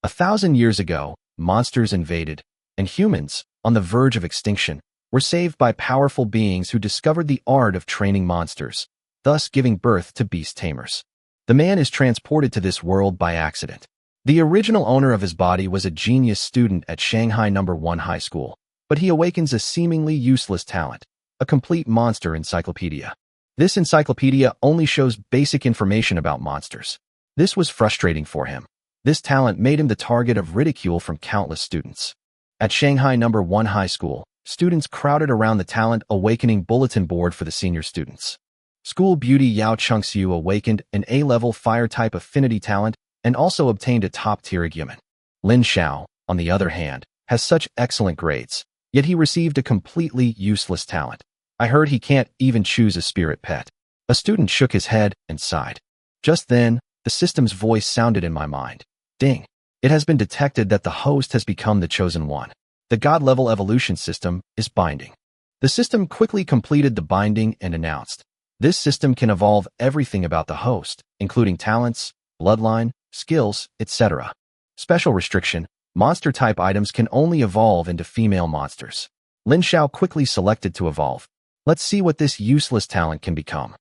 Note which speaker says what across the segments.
Speaker 1: 1,000 years ago, monsters invaded, and humans, on the verge of extinction, were saved by powerful beings who discovered the art of training monsters, thus giving birth to beast tamers. The man is transported to this world by accident. The original owner of his body was a genius student at Shanghai No. 1 High School, but he awakens a seemingly useless talent, a complete monster encyclopedia. This encyclopedia only shows basic information about monsters. This was frustrating for him. This talent made him the target of ridicule from countless students. At Shanghai No. 1 High School, students crowded around the talent awakening bulletin board for the senior students. School beauty Yao Chengxiu awakened an A-level fire-type affinity talent and also obtained a top-tier Guilliman. Lin Xiao, on the other hand, has such excellent grades, yet he received a completely useless talent. I heard he can't even choose a spirit pet. A student shook his head and sighed. Just then, the system's voice sounded in my mind. Ding! It has been detected that the host has become the chosen one. The God-level evolution system is binding. The system quickly completed the binding and announced, this system can evolve everything about the host, including talents, bloodline, skills, etc. Special restriction, monster-type items can only evolve into female monsters. Lin Xiao quickly selected to evolve. Let's see what this useless talent can become.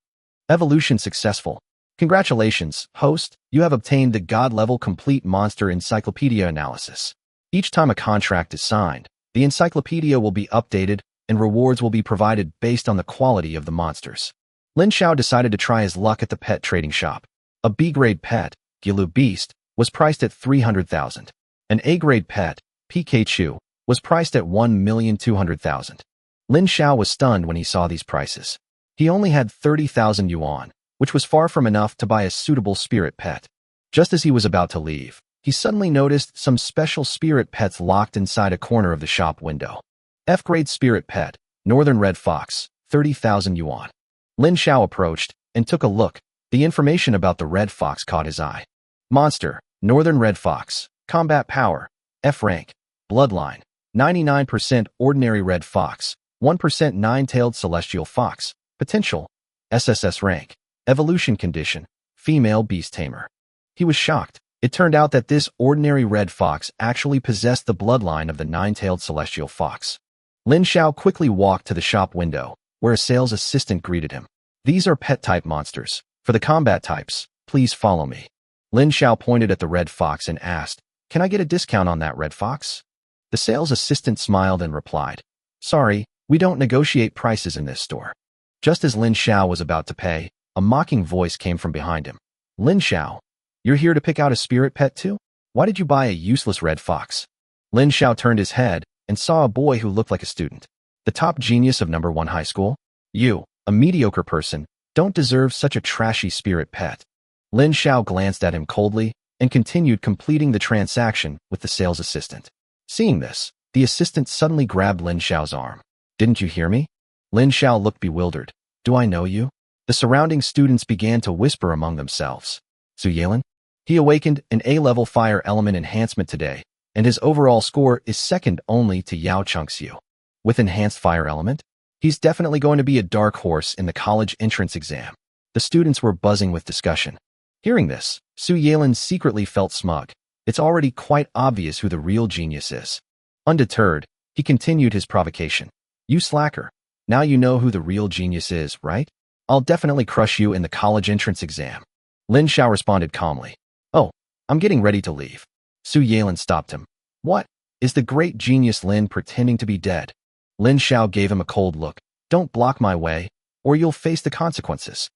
Speaker 1: Evolution successful. Congratulations, host, you have obtained the God-level complete monster encyclopedia analysis. Each time a contract is signed, the encyclopedia will be updated and rewards will be provided based on the quality of the monsters. Lin Xiao decided to try his luck at the pet trading shop. A B-grade pet, Gilu Beast, was priced at 300,000. An A-grade pet, Pikachu, was priced at 1,200,000. Lin Xiao was stunned when he saw these prices. He only had 30,000 yuan, which was far from enough to buy a suitable spirit pet. Just as he was about to leave, he suddenly noticed some special spirit pets locked inside a corner of the shop window. F-grade spirit pet, Northern Red Fox, 30,000 yuan. Lin Xiao approached and took a look. The information about the Red Fox caught his eye. Monster, Northern Red Fox, Combat Power, F rank, Bloodline, 99% Ordinary Red Fox, 1% Nine-tailed Celestial Fox, Potential, SSS rank, Evolution condition, female beast tamer. He was shocked. It turned out that this ordinary red fox actually possessed the bloodline of the nine-tailed celestial fox. Lin Xiao quickly walked to the shop window, where a sales assistant greeted him. These are pet-type monsters. For the combat types, please follow me. Lin Xiao pointed at the red fox and asked, can I get a discount on that red fox? The sales assistant smiled and replied, sorry, we don't negotiate prices in this store. Just as Lin Xiao was about to pay, a mocking voice came from behind him. Lin Xiao, you're here to pick out a spirit pet too? Why did you buy a useless red fox? Lin Xiao turned his head and saw a boy who looked like a student. The top genius of No. 1 High School? You, a mediocre person, don't deserve such a trashy spirit pet. Lin Xiao glanced at him coldly and continued completing the transaction with the sales assistant. Seeing this, the assistant suddenly grabbed Lin Xiao's arm. Didn't you hear me? Lin Xiao looked bewildered. Do I know you? The surrounding students began to whisper among themselves. Su Yelin? He awakened an A-level fire element enhancement today, and his overall score is second only to Yao Chengxiu. With enhanced fire element, he's definitely going to be a dark horse in the college entrance exam. The students were buzzing with discussion. Hearing this, Su Yelin secretly felt smug. It's already quite obvious who the real genius is. Undeterred, he continued his provocation. You slacker. Now you know who the real genius is, right? I'll definitely crush you in the college entrance exam. Lin Xiao responded calmly. Oh, I'm getting ready to leave. Su Yelin stopped him. What? Is the great genius Lin pretending to be dead? Lin Xiao gave him a cold look. Don't block my way, or you'll face the consequences.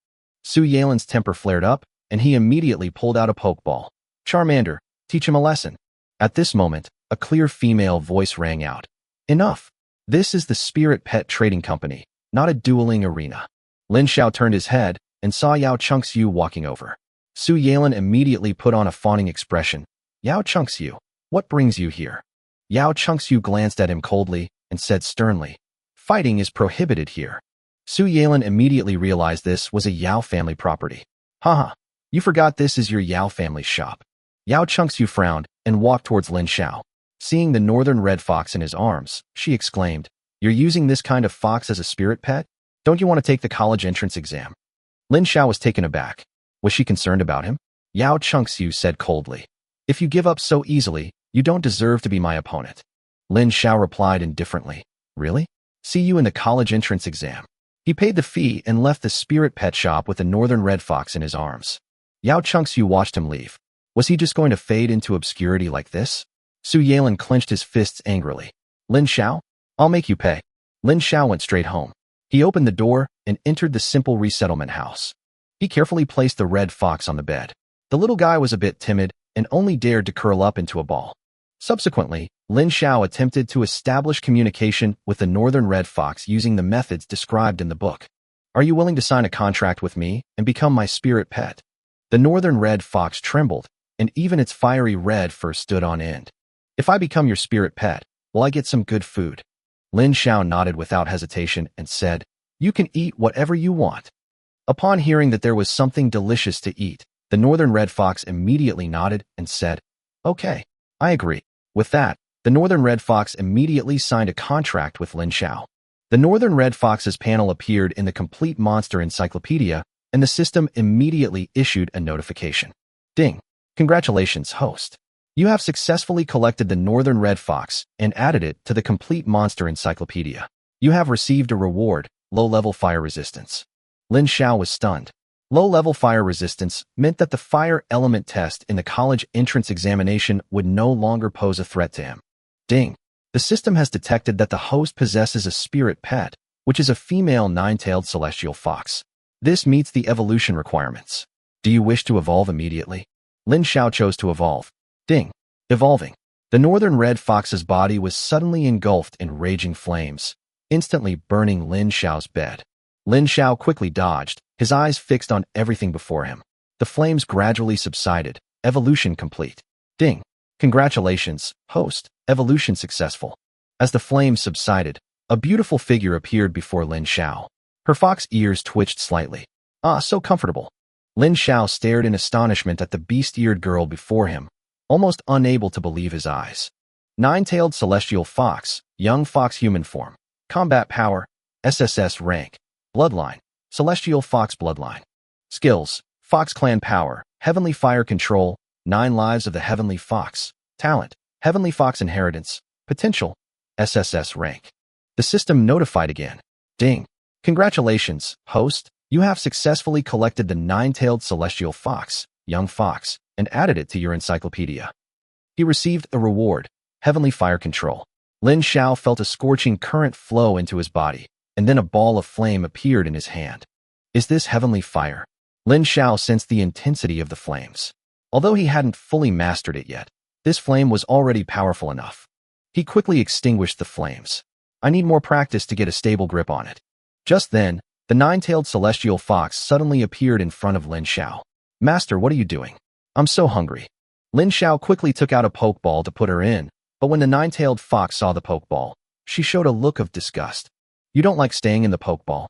Speaker 1: Su Yelin's temper flared up, and he immediately pulled out a pokeball. Charmander, teach him a lesson. At this moment, a clear female voice rang out. Enough. This is the Spirit Pet Trading Company, not a dueling arena. Lin Xiao turned his head and saw Yao Chengxiu walking over. Su Yelin immediately put on a fawning expression. Yao Chengxiu, what brings you here? Yao Chengxiu glanced at him coldly and said sternly, fighting is prohibited here. Su Yelin immediately realized this was a Yao family property. Haha, you forgot this is your Yao family's shop. Yao Chengxiu frowned and walked towards Lin Xiao. Seeing the northern red fox in his arms, she exclaimed, you're using this kind of fox as a spirit pet? Don't you want to take the college entrance exam? Lin Xiao was taken aback. Was she concerned about him? Yao Chengxiu said coldly. If you give up so easily, you don't deserve to be my opponent. Lin Xiao replied indifferently. Really? See you in the college entrance exam. He paid the fee and left the spirit pet shop with the northern red fox in his arms. Yao Chengxiu watched him leave. Was he just going to fade into obscurity like this? Su Yalin clenched his fists angrily. Lin Xiao? I'll make you pay. Lin Xiao went straight home. He opened the door and entered the simple resettlement house. He carefully placed the red fox on the bed. The little guy was a bit timid and only dared to curl up into a ball. Subsequently, Lin Xiao attempted to establish communication with the northern red fox using the methods described in the book. Are you willing to sign a contract with me and become my spirit pet? The northern red fox trembled, and even its fiery red fur stood on end. If I become your spirit pet, will I get some good food? Lin Xiao nodded without hesitation and said, You can eat whatever you want. Upon hearing that there was something delicious to eat, the northern red fox immediately nodded and said, Okay, I agree. With that, the northern red fox immediately signed a contract with Lin Xiao. The northern red fox's panel appeared in the Complete Monster Encyclopedia, and the system immediately issued a notification. Ding! Congratulations, host. You have successfully collected the northern red fox and added it to the Complete Monster Encyclopedia. You have received a reward, low-level fire resistance. Lin Xiao was stunned. Low-level fire resistance meant that the fire element test in the college entrance examination would no longer pose a threat to him. Ding! The system has detected that the host possesses a spirit pet, which is a female nine-tailed celestial fox. This meets the evolution requirements. Do you wish to evolve immediately? Lin Xiao chose to evolve. Ding! Evolving. The northern red fox's body was suddenly engulfed in raging flames, instantly burning Lin Xiao's bed. Lin Xiao quickly dodged, his eyes fixed on everything before him. The flames gradually subsided, evolution complete. Ding! Congratulations, host, evolution successful. As the flames subsided, a beautiful figure appeared before Lin Xiao. Her fox ears twitched slightly. Ah, so comfortable. Lin Xiao stared in astonishment at the beast-eared girl before him, almost unable to believe his eyes. Nine-tailed celestial fox, young fox human form, combat power, SSS rank, bloodline, celestial fox bloodline. Skills, Fox clan power, heavenly fire control, 9 lives of the heavenly fox. Talent, heavenly fox inheritance, potential, SSS rank. The system notified again. Ding! Congratulations, host. You have successfully collected the nine-tailed celestial fox, young fox, and added it to your encyclopedia. He received a reward, heavenly fire control. Lin Xiao felt a scorching current flow into his body, and then a ball of flame appeared in his hand. Is this heavenly fire? Lin Xiao sensed the intensity of the flames. Although he hadn't fully mastered it yet, this flame was already powerful enough. He quickly extinguished the flames. I need more practice to get a stable grip on it. Just then, the nine-tailed celestial fox suddenly appeared in front of Lin Xiao. Master, what are you doing? I'm so hungry. Lin Xiao quickly took out a pokeball to put her in, but when the nine-tailed fox saw the pokeball, she showed a look of disgust. You don't like staying in the pokeball?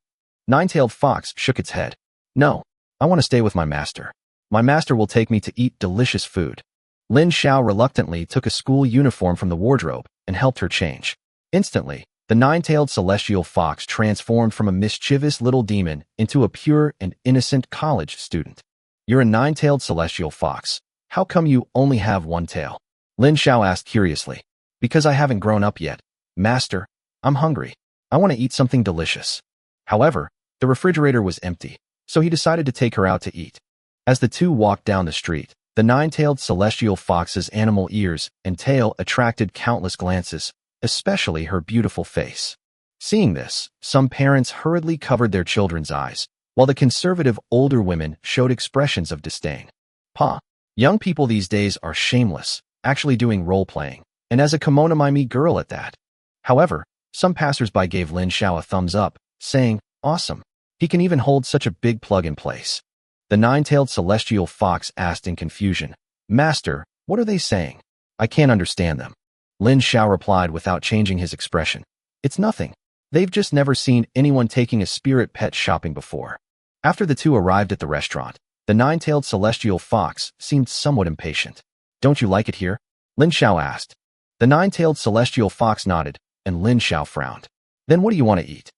Speaker 1: Nine-tailed fox shook its head. No, I want to stay with my master. My master will take me to eat delicious food. Lin Xiao reluctantly took a school uniform from the wardrobe and helped her change. Instantly, the nine-tailed celestial fox transformed from a mischievous little demon into a pure and innocent college student. You're a nine-tailed celestial fox. How come you only have one tail? Lin Xiao asked curiously. Because I haven't grown up yet. Master, I'm hungry. I want to eat something delicious. However, the refrigerator was empty, so he decided to take her out to eat. As the two walked down the street, the nine-tailed celestial fox's animal ears and tail attracted countless glances, especially her beautiful face. Seeing this, some parents hurriedly covered their children's eyes, while the conservative older women showed expressions of disdain. Pa, young people these days are shameless, actually doing role-playing, and as a kimono mimi girl at that. However, some passersby gave Lin Xiao a thumbs up, saying, Awesome. He can even hold such a big plug in place. The nine-tailed celestial fox asked in confusion, Master, what are they saying? I can't understand them. Lin Xiao replied without changing his expression. It's nothing. They've just never seen anyone taking a spirit pet shopping before. After the two arrived at the restaurant, the nine-tailed celestial fox seemed somewhat impatient. Don't you like it here? Lin Xiao asked. The nine-tailed celestial fox nodded, and Lin Xiao frowned. Then what do you want to eat?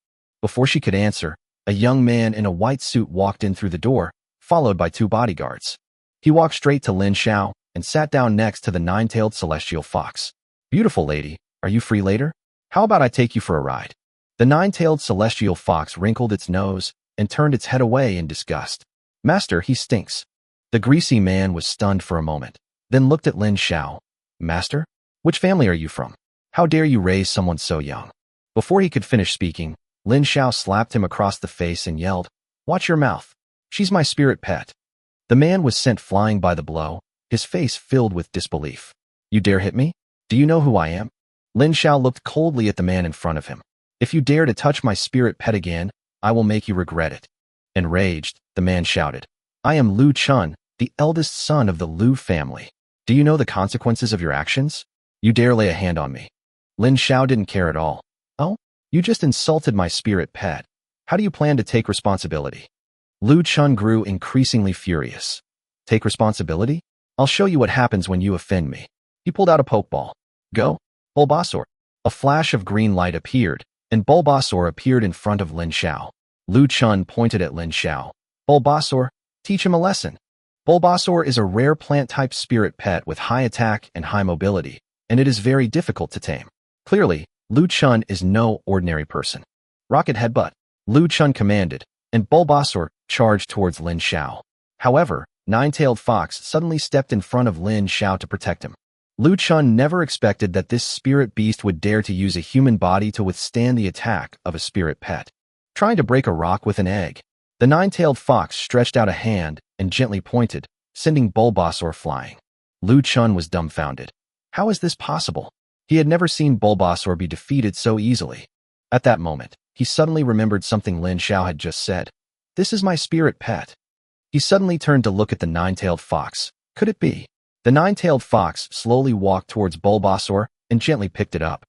Speaker 1: Before she could answer, a young man in a white suit walked in through the door, followed by 2 bodyguards. He walked straight to Lin Xiao, and sat down next to the nine-tailed celestial fox. "Beautiful lady, are you free later? How about I take you for a ride?" The nine-tailed celestial fox wrinkled its nose and turned its head away in disgust. "Master, he stinks." The greasy man was stunned for a moment, then looked at Lin Xiao. "Master? Which family are you from? How dare you raise someone so young?" Before he could finish speaking, Lin Xiao slapped him across the face and yelled, "Watch your mouth. She's my spirit pet." The man was sent flying by the blow, his face filled with disbelief. "You dare hit me? Do you know who I am?" Lin Xiao looked coldly at the man in front of him. "If you dare to touch my spirit pet again, I will make you regret it." Enraged, the man shouted, "I am Lu Chun, the eldest son of the Lu family. Do you know the consequences of your actions? You dare lay a hand on me." Lin Xiao didn't care at all. "Oh? You just insulted my spirit pet. How do you plan to take responsibility?" Lu Chun grew increasingly furious. "Take responsibility? I'll show you what happens when you offend me." He pulled out a pokeball. "Go, Bulbasaur." A flash of green light appeared, and Bulbasaur appeared in front of Lin Xiao. Lu Chun pointed at Lin Xiao. "Bulbasaur, teach him a lesson." Bulbasaur is a rare plant-type spirit pet with high attack and high mobility, and it is very difficult to tame. Clearly, Lu Chun is no ordinary person. "Rocket Headbutt," Lu Chun commanded, and Bulbasaur charged towards Lin Xiao. However, Nine-Tailed Fox suddenly stepped in front of Lin Xiao to protect him. Lu Chun never expected that this spirit beast would dare to use a human body to withstand the attack of a spirit pet. Trying to break a rock with an egg, the Nine-Tailed Fox stretched out a hand and gently pointed, sending Bulbasaur flying. Lu Chun was dumbfounded. How is this possible? He had never seen Bulbasaur be defeated so easily. At that moment, he suddenly remembered something Lin Xiao had just said. "This is my spirit pet." He suddenly turned to look at the Nine-Tailed Fox. Could it be? The Nine-Tailed Fox slowly walked towards Bulbasaur and gently picked it up.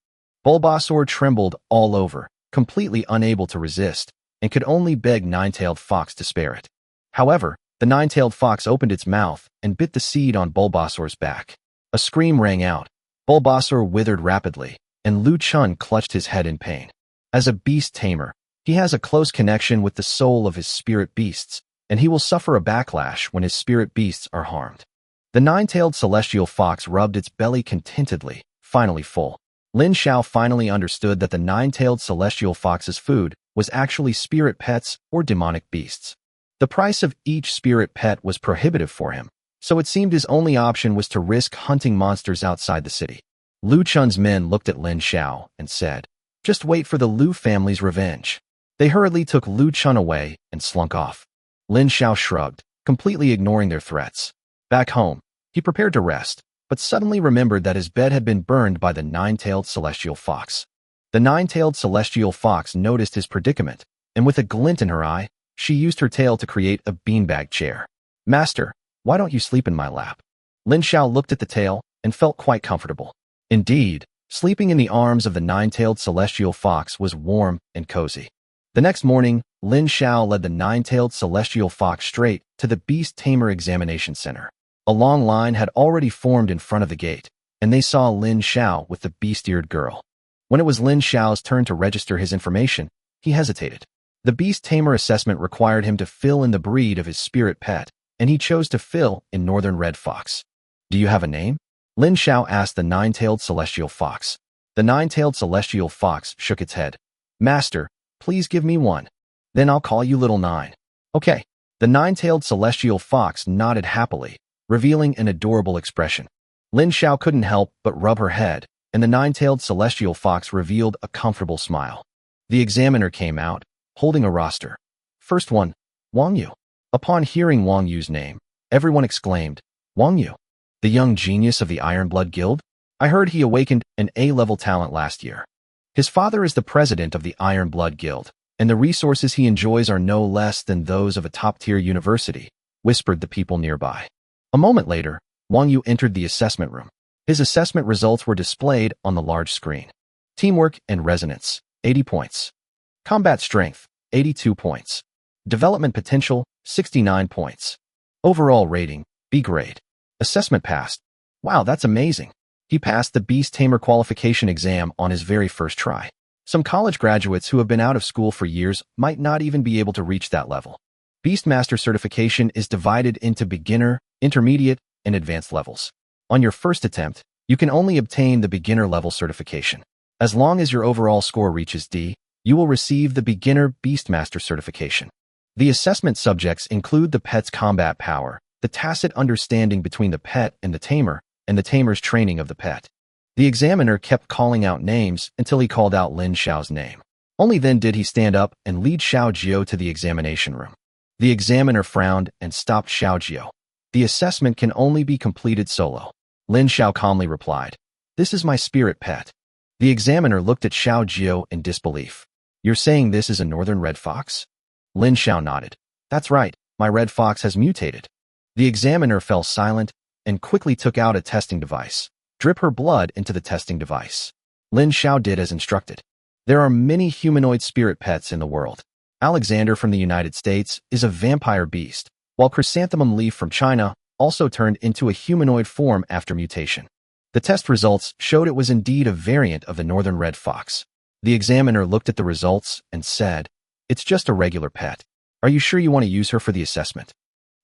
Speaker 1: Bulbasaur trembled all over, completely unable to resist, and could only beg Nine-Tailed Fox to spare it. However, the Nine-Tailed Fox opened its mouth and bit the seed on Bulbasaur's back. A scream rang out. Bulbasaur withered rapidly, and Lu Chun clutched his head in pain. As a beast tamer, he has a close connection with the soul of his spirit beasts, and he will suffer a backlash when his spirit beasts are harmed. The Nine-Tailed Celestial Fox rubbed its belly contentedly, finally full. Lin Xiao finally understood that the Nine-Tailed Celestial Fox's food was actually spirit pets or demonic beasts. The price of each spirit pet was prohibitive for him, so it seemed his only option was to risk hunting monsters outside the city. Lu Chun's men looked at Lin Xiao and said, "Just wait for the Lu family's revenge." They hurriedly took Lu Chun away and slunk off. Lin Xiao shrugged, completely ignoring their threats. Back home, he prepared to rest, but suddenly remembered that his bed had been burned by the Nine-Tailed Celestial Fox. The Nine-Tailed Celestial Fox noticed his predicament, and with a glint in her eye, she used her tail to create a beanbag chair. "Master, why don't you sleep in my lap?" Lin Xiao looked at the tail and felt quite comfortable. Indeed, sleeping in the arms of the Nine-Tailed Celestial Fox was warm and cozy. The next morning, Lin Xiao led the Nine-Tailed Celestial Fox straight to the Beast Tamer Examination Center. A long line had already formed in front of the gate, and they saw Lin Xiao with the beast-eared girl. When it was Lin Xiao's turn to register his information, he hesitated. The Beast Tamer assessment required him to fill in the breed of his spirit pet, and he chose to fill in Northern Red Fox. "Do you have a name?" Lin Xiao asked the Nine-Tailed Celestial Fox. The Nine-Tailed Celestial Fox shook its head. "Master, please give me one. Then I'll call you Little Nine." "Okay." The Nine-Tailed Celestial Fox nodded happily, revealing an adorable expression. Lin Xiao couldn't help but rub her head, and the Nine-Tailed Celestial Fox revealed a comfortable smile. The examiner came out, holding a roster. First one, Wang Yu. Upon hearing Wang Yu's name, everyone exclaimed, "Wang Yu, the young genius of the Ironblood Guild? I heard he awakened an A-level talent last year. His father is the president of the Ironblood Guild, and the resources he enjoys are no less than those of a top-tier university," whispered the people nearby. A moment later, Wang Yu entered the assessment room. His assessment results were displayed on the large screen. Teamwork and resonance, 80 points. Combat strength, 82 points. Development potential, 69 points. Overall rating, B grade. Assessment passed. Wow, that's amazing. He passed the Beast Tamer qualification exam on his very first try. Some college graduates who have been out of school for years might not even be able to reach that level. Beastmaster certification is divided into beginner, intermediate, and advanced levels. On your first attempt, you can only obtain the beginner level certification. As long as your overall score reaches D, you will receive the beginner Beastmaster certification. The assessment subjects include the pet's combat power, the tacit understanding between the pet and the tamer's training of the pet. The examiner kept calling out names until he called out Lin Xiao's name. Only then did he stand up and lead Xiao Jiao to the examination room. The examiner frowned and stopped Xiao Jiao. The assessment can only be completed solo. Lin Xiao calmly replied, "This is my spirit pet." The examiner looked at Xiao Jiao in disbelief. "You're saying this is a northern red fox?" Lin Xiao nodded. "That's right, my red fox has mutated." The examiner fell silent and quickly took out a testing device. Drip her blood into the testing device. Lin Xiao did as instructed. There are many humanoid spirit pets in the world. Alexander from the United States is a vampire beast, while Chrysanthemum Leaf from China also turned into a humanoid form after mutation. The test results showed it was indeed a variant of the northern red fox. The examiner looked at the results and said, "It's just a regular pet. Are you sure you want to use her for the assessment?"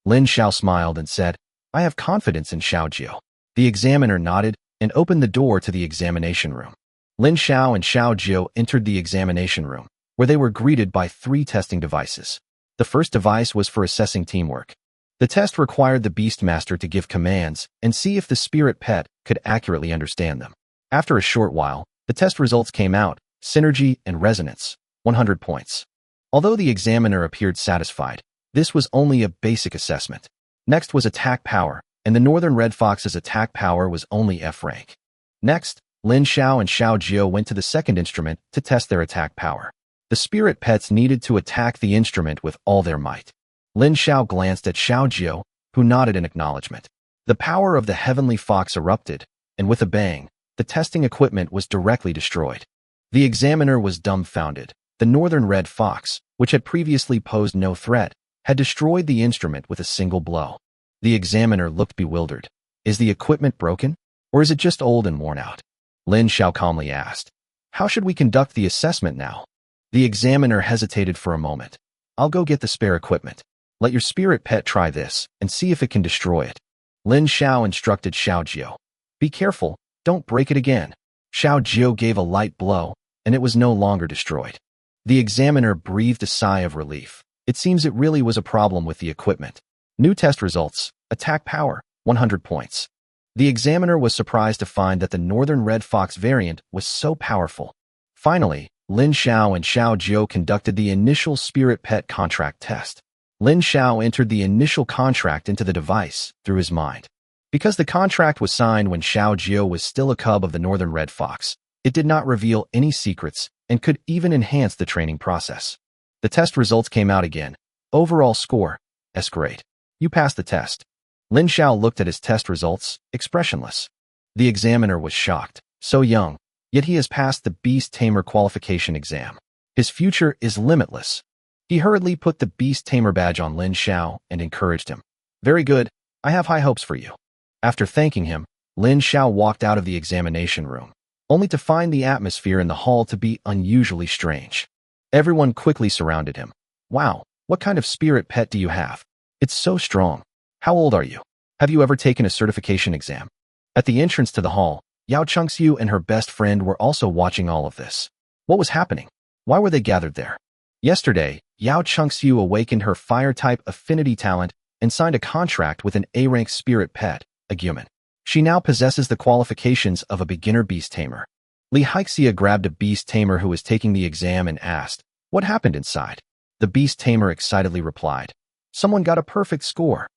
Speaker 1: Lin Xiao smiled and said, "I have confidence in Xiao Jiao." The examiner nodded and opened the door to the examination room. Lin Xiao and Xiao Jiao entered the examination room, where they were greeted by 3 testing devices. The first device was for assessing teamwork. The test required the Beastmaster to give commands and see if the spirit pet could accurately understand them. After a short while, the test results came out: synergy and resonance, 100 points. Although the examiner appeared satisfied, this was only a basic assessment. Next was attack power, and the northern red fox's attack power was only F rank. Next, Lin Xiao and Xiao Jiao went to the second instrument to test their attack power. The spirit pets needed to attack the instrument with all their might. Lin Xiao glanced at Xiao Jiao, who nodded in acknowledgement. The power of the heavenly fox erupted, and with a bang, the testing equipment was directly destroyed. The examiner was dumbfounded. The northern red fox, which had previously posed no threat, had destroyed the instrument with a single blow. The examiner looked bewildered. "Is the equipment broken? Or is it just old and worn out?" Lin Xiao calmly asked. "How should we conduct the assessment now?" The examiner hesitated for a moment. "I'll go get the spare equipment. Let your spirit pet try this and see if it can destroy it." Lin Xiao instructed Xiao Jiao. "Be careful, don't break it again." Xiao Jiao gave a light blow, and it was no longer destroyed. The examiner breathed a sigh of relief. It seems it really was a problem with the equipment. New test results: attack power, 100 points. The examiner was surprised to find that the northern red fox variant was so powerful. Finally, Lin Xiao and Xiao Jiao conducted the initial spirit pet contract test. Lin Xiao entered the initial contract into the device through his mind. Because the contract was signed when Xiao Jiao was still a cub of the northern red fox, it did not reveal any secrets and could even enhance the training process. The test results came out again. Overall score: S grade. You passed the test. Lin Xiao looked at his test results, expressionless. The examiner was shocked. So young, yet he has passed the Beast Tamer qualification exam. His future is limitless. He hurriedly put the Beast Tamer badge on Lin Xiao and encouraged him. "Very good, I have high hopes for you." After thanking him, Lin Xiao walked out of the examination room, only to find the atmosphere in the hall to be unusually strange. Everyone quickly surrounded him. "Wow, what kind of spirit pet do you have? It's so strong. How old are you? Have you ever taken a certification exam?" At the entrance to the hall, Yao Chengxiu and her best friend were also watching all of this. What was happening? Why were they gathered there? Yesterday, Yao Chengxiu awakened her fire-type affinity talent and signed a contract with an A-rank spirit pet, a Guman. She now possesses the qualifications of a beginner beast tamer. Li Haixia grabbed a beast tamer who was taking the exam and asked, "What happened inside?" The beast tamer excitedly replied, "Someone got a perfect score."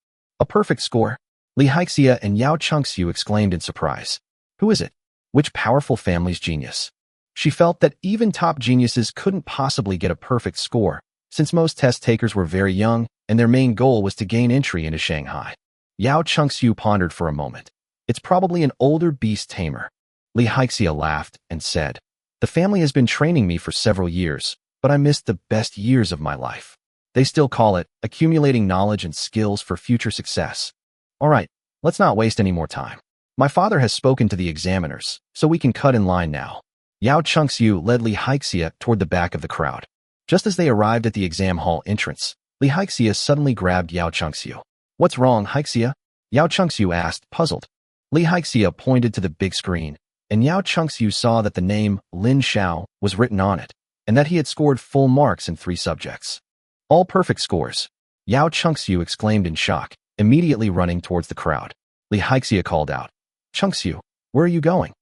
Speaker 1: "A perfect score?" Li Haixia and Yao Chengxiu exclaimed in surprise. "Who is it? Which powerful family's genius?" She felt that even top geniuses couldn't possibly get a perfect score, since most test takers were very young and their main goal was to gain entry into Shanghai. Yao Chengxiu pondered for a moment. "It's probably an older beast tamer." Li Haixia laughed and said, "The family has been training me for several years, but I missed the best years of my life. They still call it accumulating knowledge and skills for future success. All right, let's not waste any more time. My father has spoken to the examiners, so we can cut in line now." Yao Chengxiu led Li Haixia toward the back of the crowd. Just as they arrived at the exam hall entrance, Li Haixia suddenly grabbed Yao Chengxiu. "What's wrong, Haixia?" Yao Chengxiu asked, puzzled. Li Haixia pointed to the big screen, and Yao Chengxiu saw that the name Lin Xiao was written on it, and that he had scored full marks in 3 subjects. All perfect scores. Yao Chengxiu exclaimed in shock, immediately running towards the crowd. Li Haixia called out, Chengxiu, where are you going?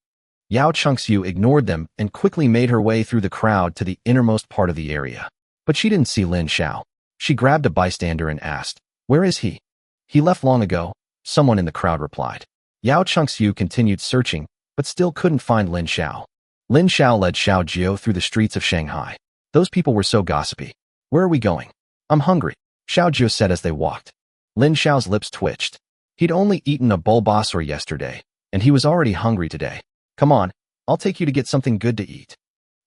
Speaker 1: Yao Chengxiu ignored them and quickly made her way through the crowd to the innermost part of the area. But she didn't see Lin Xiao. She grabbed a bystander and asked, where is he? He left long ago, someone in the crowd replied. Yao Chengxiu continued searching, but still couldn't find Lin Xiao. Lin Xiao led Xiao Jiao through the streets of Shanghai. Those people were so gossipy. Where are we going? I'm hungry, Xiao Jiao said as they walked. Lin Xiao's lips twitched. He'd only eaten a bulbasaur yesterday, and he was already hungry today. Come on, I'll take you to get something good to eat.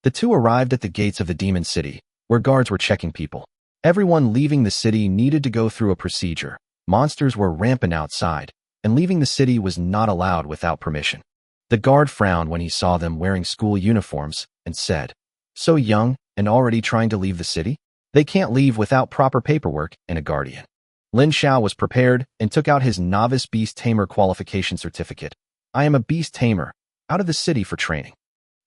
Speaker 1: The two arrived at the gates of the Demon City, where guards were checking people. Everyone leaving the city needed to go through a procedure. Monsters were rampant outside, and leaving the city was not allowed without permission. The guard frowned when he saw them wearing school uniforms and said, so young and already trying to leave the city? They can't leave without proper paperwork and a guardian. Lin Xiao was prepared and took out his Novice Beast Tamer qualification certificate. I am a beast tamer, out of the city for training.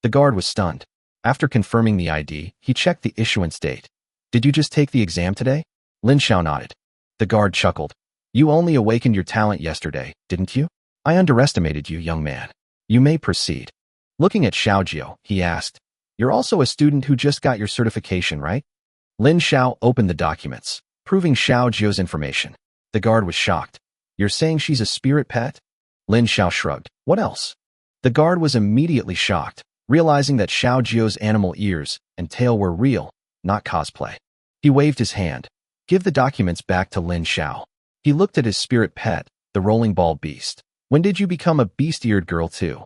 Speaker 1: The guard was stunned. After confirming the ID, he checked the issuance date. Did you just take the exam today? Lin Xiao nodded. The guard chuckled. You only awakened your talent yesterday, didn't you? I underestimated you, young man. You may proceed. Looking at Xiao Jiao, he asked, you're also a student who just got your certification, right? Lin Xiao opened the documents, proving Xiao Jiao's information. The guard was shocked. You're saying she's a spirit pet? Lin Xiao shrugged. What else? The guard was immediately shocked, realizing that Xiao Jiao's animal ears and tail were real, not cosplay. He waved his hand. Give the documents back to Lin Xiao. He looked at his spirit pet, the rolling ball beast. When did you become a beast-eared girl too?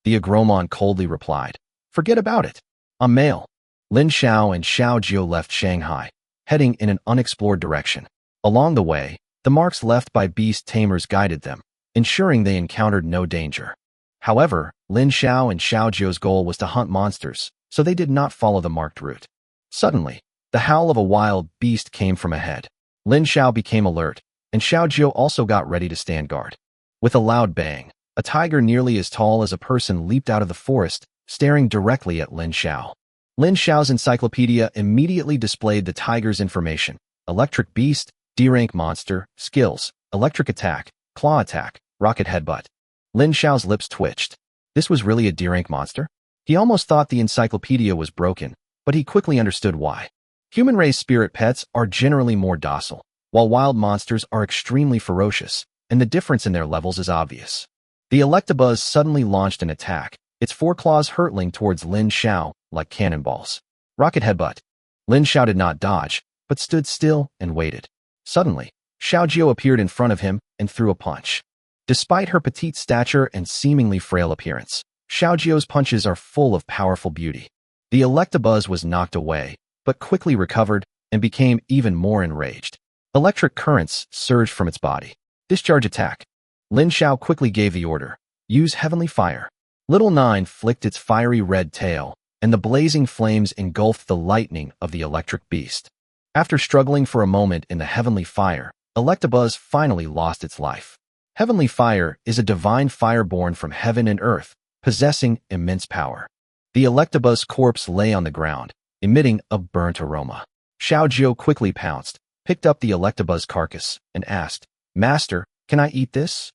Speaker 1: The Agromon coldly replied. Forget about it. I'm male. Lin Xiao and Xiao Jiao left Shanghai, heading in an unexplored direction. Along the way, the marks left by beast tamers guided them, ensuring they encountered no danger. However, Lin Xiao and Xiao Jiao's goal was to hunt monsters, so they did not follow the marked route. Suddenly, the howl of a wild beast came from ahead. Lin Xiao became alert, and Xiao Jiao also got ready to stand guard. With a loud bang, a tiger nearly as tall as a person leaped out of the forest, staring directly at Lin Xiao. Lin Xiao's encyclopedia immediately displayed the tiger's information. Electric beast, D-rank monster, skills, electric attack, claw attack, rocket headbutt. Lin Xiao's lips twitched. This was really a D-rank monster? He almost thought the encyclopedia was broken, but he quickly understood why. Human-raised spirit pets are generally more docile, while wild monsters are extremely ferocious, and the difference in their levels is obvious. The Electabuzz suddenly launched an attack, its 4 claws hurtling towards Lin Xiao like cannonballs. Rocket headbutt. Lin Xiao did not dodge, but stood still and waited. Suddenly, Xiao Jiao appeared in front of him and threw a punch. Despite her petite stature and seemingly frail appearance, Xiao Jiao's punches are full of powerful beauty. The Electabuzz was knocked away, but quickly recovered and became even more enraged. Electric currents surged from its body. Discharge attack. Lin Xiao quickly gave the order. Use heavenly fire. Little Nine flicked its fiery red tail, and the blazing flames engulfed the lightning of the electric beast. After struggling for a moment in the heavenly fire, Electabuzz finally lost its life. Heavenly fire is a divine fire born from heaven and earth, possessing immense power. The Electabuzz corpse lay on the ground, emitting a burnt aroma. Xiao Jiao quickly pounced, picked up the Electabuzz carcass, and asked, Master, can I eat this?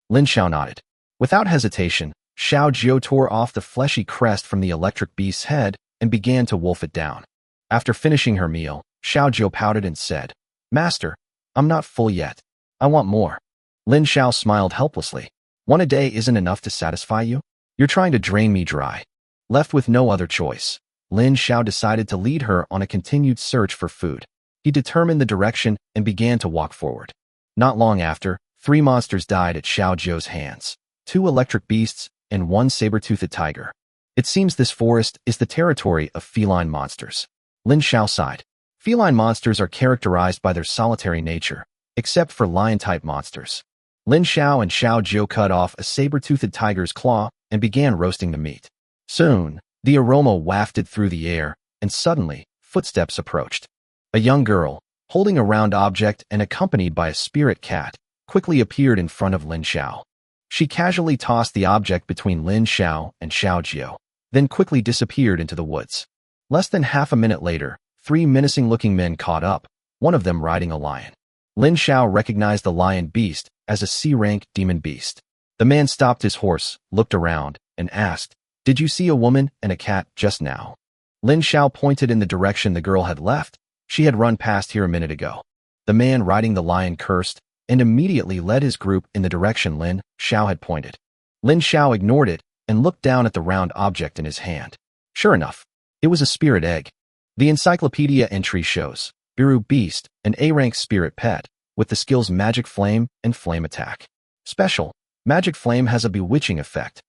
Speaker 1: Lin Xiao nodded. Without hesitation, Xiao Jiao tore off the fleshy crest from the electric beast's head and began to wolf it down. After finishing her meal, Xiao Jiao pouted and said, Master, I'm not full yet. I want more. Lin Xiao smiled helplessly. One a day isn't enough to satisfy you? You're trying to drain me dry. Left with no other choice, Lin Xiao decided to lead her on a continued search for food. He determined the direction and began to walk forward. Not long after, 3 monsters died at Xiao Jiao's hands, 2 electric beasts and 1 saber-toothed tiger. It seems this forest is the territory of feline monsters. Lin Xiao sighed. Feline monsters are characterized by their solitary nature, except for lion-type monsters. Lin Xiao and Xiao Jiao cut off a saber-toothed tiger's claw and began roasting the meat. Soon, the aroma wafted through the air, and suddenly, footsteps approached. A young girl, holding a round object and accompanied by a spirit cat, quickly appeared in front of Lin Xiao. She casually tossed the object between Lin Xiao and Xiao Jiao, then quickly disappeared into the woods. Less than half a minute later, 3 menacing-looking men caught up, one of them riding a lion. Lin Xiao recognized the lion beast as a C-rank demon beast. The man stopped his horse, looked around, and asked, "Did you see a woman and a cat just now?" Lin Xiao pointed in the direction the girl had left. She had run past here a minute ago. The man riding the lion cursed and immediately led his group in the direction Lin Xiao had pointed. Lin Xiao ignored it and looked down at the round object in his hand. Sure enough, it was a spirit egg. The encyclopedia entry shows Biru Beast, an A-rank spirit pet, with the skills Magic Flame and Flame Attack. Special, Magic Flame has a bewitching effect.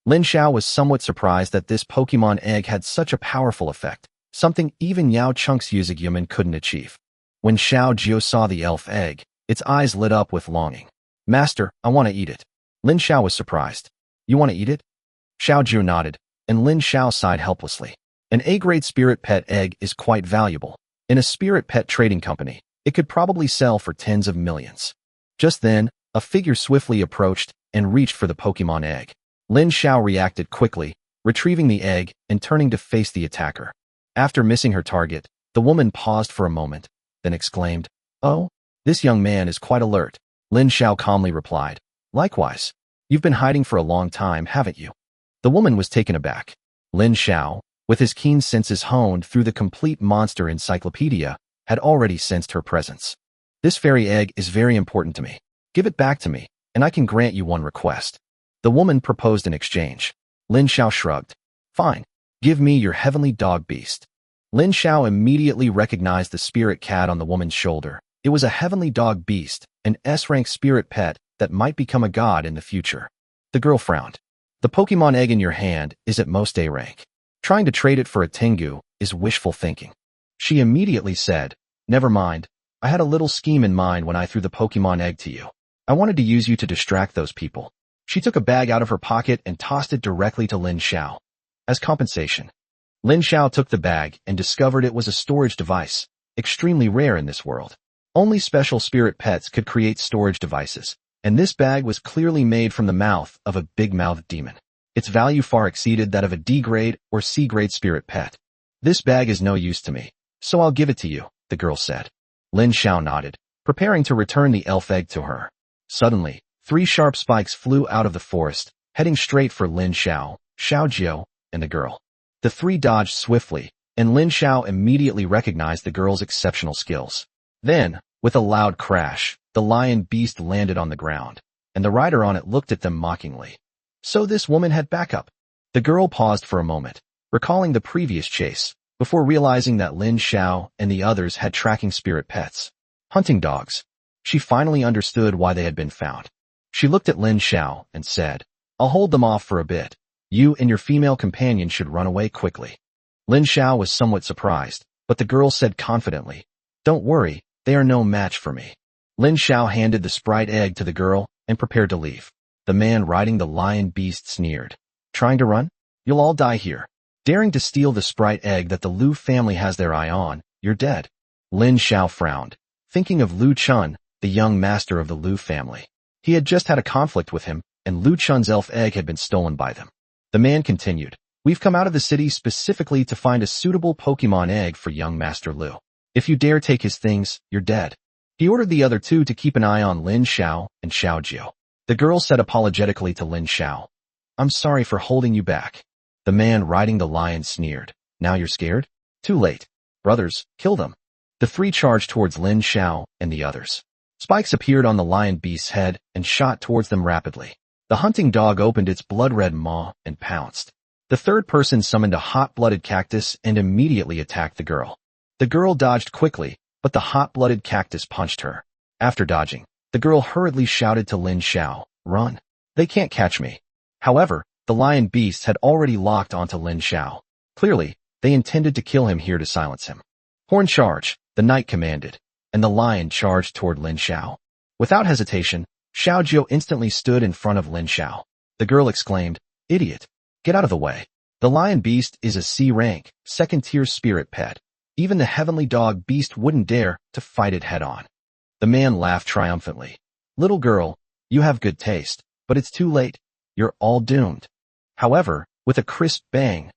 Speaker 1: Lin Xiao was somewhat surprised that this Pokemon egg had such a powerful effect, something even Yao Cheng's Yuzugyuman couldn't achieve. When Xiao Jiao saw the elf egg, its eyes lit up with longing. "Master, I want to eat it." Lin Xiao was surprised. "You want to eat it?" Xiao Jiao nodded, and Lin Xiao sighed helplessly. An A-grade spirit pet egg is quite valuable. In a spirit pet trading company, it could probably sell for tens of millions. Just then, a figure swiftly approached and reached for the Pokemon egg. Lin Xiao reacted quickly, retrieving the egg and turning to face the attacker. After missing her target, the woman paused for a moment, then exclaimed, "Oh, this young man is quite alert." Lin Xiao calmly replied, "Likewise. You've been hiding for a long time, haven't you?" The woman was taken aback. Lin Xiao, with his keen senses honed through the complete monster encyclopedia, had already sensed her presence. "This fairy egg is very important to me. Give it back to me, and I can grant you one request." The woman proposed an exchange. Lin Xiao shrugged. "Fine. Give me your heavenly dog beast." Lin Xiao immediately recognized the spirit cat on the woman's shoulder. It was a heavenly dog beast, an S-rank spirit pet that might become a god in the future. The girl frowned. "The Pokemon egg in your hand is at most A-rank. Trying to trade it for a Tengu is wishful thinking." She immediately said, "Never mind. I had a little scheme in mind when I threw the Pokemon egg to you. I wanted to use you to distract those people." She took a bag out of her pocket and tossed it directly to Lin Xiao. As compensation, Lin Xiao took the bag and discovered it was a storage device, extremely rare in this world. Only special spirit pets could create storage devices, and this bag was clearly made from the mouth of a big-mouthed demon. Its value far exceeded that of a D-grade or C-grade spirit pet. "This bag is no use to me, so I'll give it to you," the girl said. Lin Xiao nodded, preparing to return the elf egg to her. Suddenly, 3 sharp spikes flew out of the forest, heading straight for Lin Xiao, Xiao Jiao, and the girl. The 3 dodged swiftly, and Lin Xiao immediately recognized the girl's exceptional skills. Then, with a loud crash, the lion beast landed on the ground, and the rider on it looked at them mockingly. So this woman had backup. The girl paused for a moment, recalling the previous chase, before realizing that Lin Xiao and the others had tracking spirit pets. Hunting dogs. She finally understood why they had been found. She looked at Lin Xiao and said, "I'll hold them off for a bit. You and your female companion should run away quickly." Lin Xiao was somewhat surprised, but the girl said confidently, "Don't worry, they are no match for me." Lin Xiao handed the sprite egg to the girl and prepared to leave. The man riding the lion beast sneered. "Trying to run? You'll all die here. Daring to steal the sprite egg that the Lu family has their eye on, you're dead." Lin Xiao frowned, thinking of Lu Chun, the young master of the Lu family. He had just had a conflict with him, and Lu Chun's elf egg had been stolen by them. The man continued, "We've come out of the city specifically to find a suitable Pokemon egg for young Master Lu. If you dare take his things, you're dead." He ordered the other 2 to keep an eye on Lin Xiao and Xiao Jiao. The girl said apologetically to Lin Xiao, "I'm sorry for holding you back." The man riding the lion sneered, "Now you're scared? Too late. Brothers, kill them." The 3 charged towards Lin Xiao and the others. Spikes appeared on the lion beast's head and shot towards them rapidly. The hunting dog opened its blood-red maw and pounced. The third person summoned a hot-blooded cactus and immediately attacked the girl. The girl dodged quickly, but the hot-blooded cactus punched her. After dodging, the girl hurriedly shouted to Lin Xiao, "Run. They can't catch me." However, the lion beasts had already locked onto Lin Xiao. Clearly, they intended to kill him here to silence him. "Horn charge," the knight commanded, and the lion charged toward Lin Xiao. Without hesitation, Xiao Jiao instantly stood in front of Lin Xiao. The girl exclaimed, "Idiot! Get out of the way. The lion beast is a C-rank, second-tier spirit pet. Even the heavenly dog beast wouldn't dare to fight it head-on." The man laughed triumphantly. Little girl, you have good taste, but it's too late. You're all doomed. However, with a crisp bang,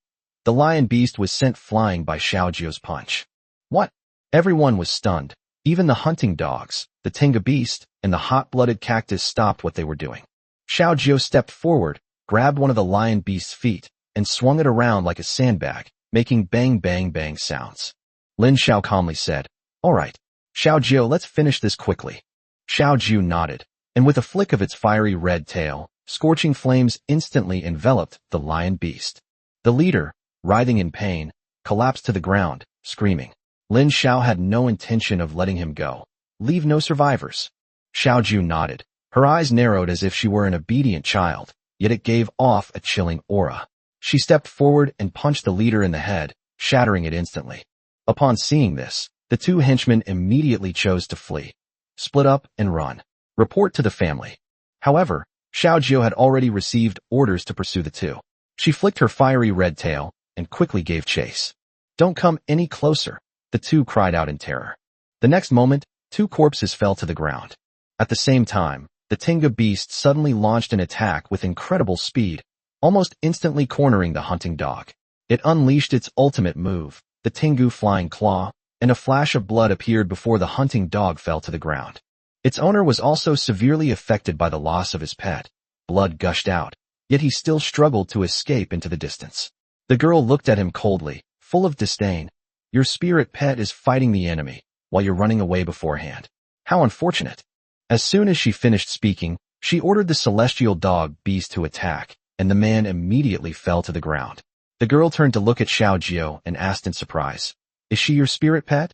Speaker 1: the lion beast was sent flying by Xiaojiu's punch. What? Everyone was stunned. Even the hunting dogs, the Tenga beast, and the hot-blooded cactus stopped what they were doing. Xiaojiu stepped forward, grabbed one of the lion beast's feet, and swung it around like a sandbag, making bang bang bang sounds. Lin Xiao calmly said, "All right, Xiaojiu, let's finish this quickly." Xiaojiu nodded, and with a flick of its fiery red tail, scorching flames instantly enveloped the lion beast. The leader, writhing in pain, collapsed to the ground, screaming. Lin Xiao had no intention of letting him go. Leave no survivors. Xiaojiu nodded. Her eyes narrowed as if she were an obedient child, yet it gave off a chilling aura. She stepped forward and punched the leader in the head, shattering it instantly. Upon seeing this, the two henchmen immediately chose to flee. Split up and run. Report to the family. However, Xiaojiu had already received orders to pursue the two. She flicked her fiery red tail and quickly gave chase. Don't come any closer, the two cried out in terror. The next moment, two corpses fell to the ground. At the same time, the Tenga beast suddenly launched an attack with incredible speed, almost instantly cornering the hunting dog. It unleashed its ultimate move, the Tengu flying claw, and a flash of blood appeared before the hunting dog fell to the ground. Its owner was also severely affected by the loss of his pet. Blood gushed out, yet he still struggled to escape into the distance. The girl looked at him coldly, full of disdain. Your spirit pet is fighting the enemy, while you're running away beforehand. How unfortunate. As soon as she finished speaking, she ordered the celestial dog beast to attack, and the man immediately fell to the ground. The girl turned to look at Xiaojiu and asked in surprise, "Is she your spirit pet?"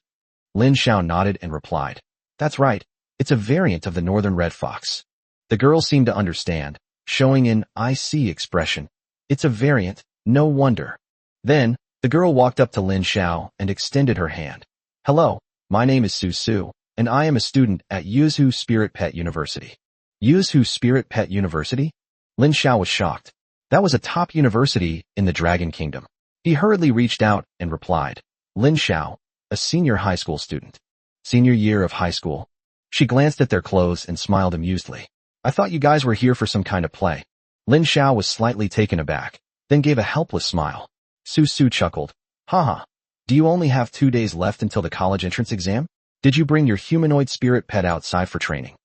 Speaker 1: Lin Xiao nodded and replied, "That's right. It's a variant of the northern red fox." The girl seemed to understand, showing an "I see" expression. It's a variant, no wonder. Then, the girl walked up to Lin Xiao and extended her hand. "Hello, my name is Su Su, and I am a student at Yuzhu Spirit Pet University." Yuzhu Spirit Pet University? Lin Xiao was shocked. That was a top university in the Dragon Kingdom. He hurriedly reached out and replied, "Lin Xiao, a senior high school student." Senior year of high school. She glanced at their clothes and smiled amusedly. "I thought you guys were here for some kind of play." Lin Xiao was slightly taken aback, then gave a helpless smile. Su Su chuckled. "Haha. Do you only have 2 days left until the college entrance exam? Did you bring your humanoid spirit pet outside for training?"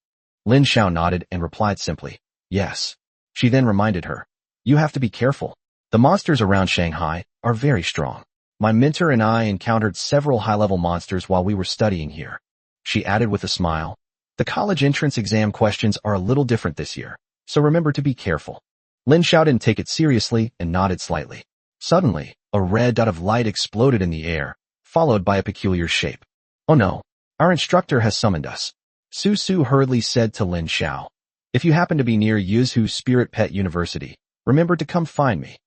Speaker 1: Lin Xiao nodded and replied simply, "Yes." She then reminded her, "You have to be careful. The monsters around Shanghai are very strong. My mentor and I encountered several high-level monsters while we were studying here." She added with a smile, "The college entrance exam questions are a little different this year, so remember to be careful." Lin Xiao didn't take it seriously and nodded slightly. Suddenly, a red dot of light exploded in the air, followed by a peculiar shape. "Oh no, our instructor has summoned us." Su Su hurriedly said to Lin Xiao, "If you happen to be near Yuzhu Spirit Pet University, remember to come find me."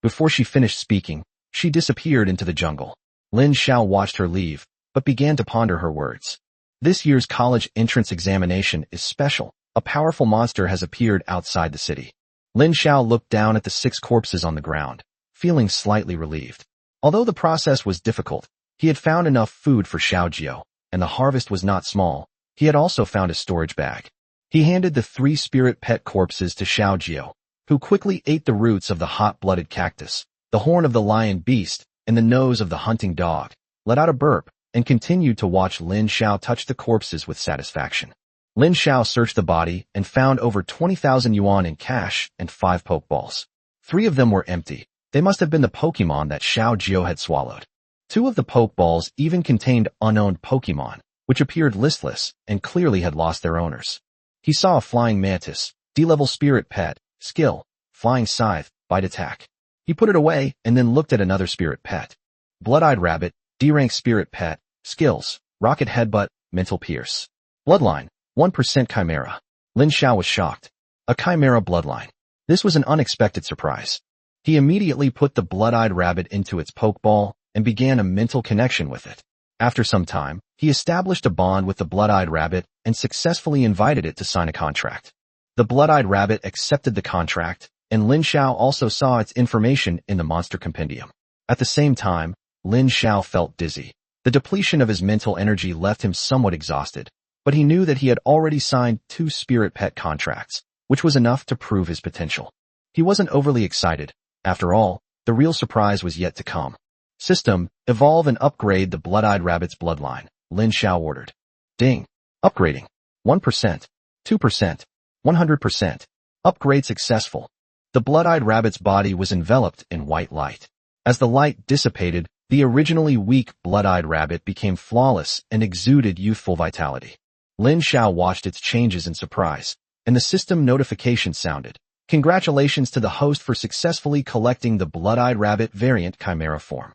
Speaker 1: Before she finished speaking, she disappeared into the jungle. Lin Xiao watched her leave, but began to ponder her words. This year's college entrance examination is special. A powerful monster has appeared outside the city. Lin Xiao looked down at the 6 corpses on the ground, feeling slightly relieved. Although the process was difficult, he had found enough food for Xiaojiu, and the harvest was not small. He had also found a storage bag. He handed the 3 spirit pet corpses to Xiaojiu, who quickly ate the roots of the hot-blooded cactus, the horn of the lion beast, and the nose of the hunting dog, let out a burp, and continued to watch Lin Xiao touch the corpses with satisfaction. Lin Xiao searched the body and found over 20,000 yuan in cash and 5 pokeballs. 3 of them were empty. They must have been the Pokemon that Xiaojiu had swallowed. 2 of the pokeballs even contained unowned Pokemon, which appeared listless and clearly had lost their owners. He saw a flying mantis, D-level spirit pet, skill, flying scythe, bite attack. He put it away and then looked at another spirit pet. Blood-eyed rabbit, D-rank spirit pet, skills, rocket headbutt, mental pierce. Bloodline, 1% chimera. Lin Xiao was shocked. A chimera bloodline. This was an unexpected surprise. He immediately put the blood-eyed rabbit into its pokeball and began a mental connection with it. After some time, he established a bond with the blood-eyed rabbit and successfully invited it to sign a contract. The blood-eyed rabbit accepted the contract, and Lin Xiao also saw its information in the monster compendium. At the same time, Lin Xiao felt dizzy. The depletion of his mental energy left him somewhat exhausted. but he knew that he had already signed 2 spirit pet contracts, which was enough to prove his potential. He wasn't overly excited. After all, the real surprise was yet to come. System, evolve and upgrade the blood-eyed rabbit's bloodline, Lin Xiao ordered. Ding. Upgrading. 1%, 2%, 100%. Upgrade successful. The blood-eyed rabbit's body was enveloped in white light. As the light dissipated, the originally weak blood-eyed rabbit became flawless and exuded youthful vitality. Lin Xiao watched its changes in surprise, and the system notification sounded. Congratulations to the host for successfully collecting the blood-eyed rabbit variant chimera form.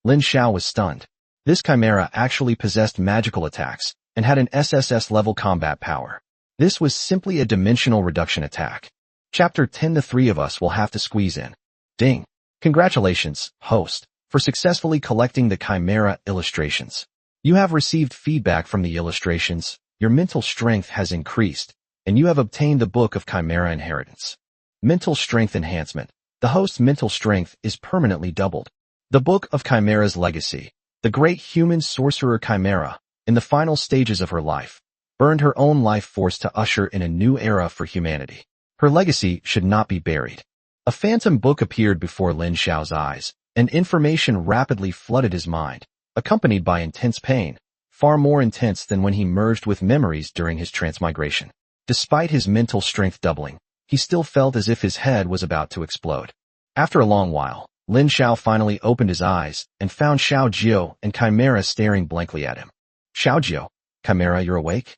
Speaker 1: Lin Xiao was stunned. This chimera actually possessed magical attacks and had an SSS-level combat power. This was simply a dimensional reduction attack. Chapter 10. The 3 of us will have to squeeze in. Ding. Congratulations, host, for successfully collecting the chimera illustrations. You have received feedback from the illustrations, your mental strength has increased, and you have obtained the Book of Chimera Inheritance. Mental Strength Enhancement. The host's mental strength is permanently doubled. The Book of Chimera's Legacy. The great human sorcerer Chimera, in the final stages of her life, burned her own life force to usher in a new era for humanity. Her legacy should not be buried. A phantom book appeared before Lin Xiao's eyes, and information rapidly flooded his mind, accompanied by intense pain, far more intense than when he merged with memories during his transmigration. Despite his mental strength doubling, he still felt as if his head was about to explode. After a long while, Lin Xiao finally opened his eyes and found Xiao Jiao and Chimera staring blankly at him. Xiao Jiao, Chimera, you're awake?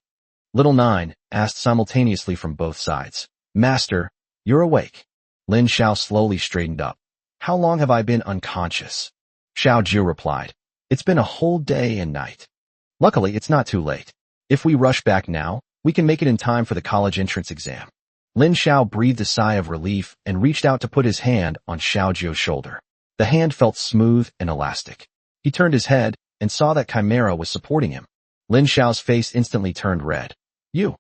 Speaker 1: Little Nine asked simultaneously from both sides. Master, you're awake. Lin Xiao slowly straightened up. How long have I been unconscious? Xiao Jiao replied. It's been a whole day and night. Luckily, it's not too late. If we rush back now, we can make it in time for the college entrance exam. Lin Xiao breathed a sigh of relief and reached out to put his hand on Xiao Jiao's shoulder. The hand felt smooth and elastic. He turned his head and saw that Chimera was supporting him. Lin Xiao's face instantly turned red. You?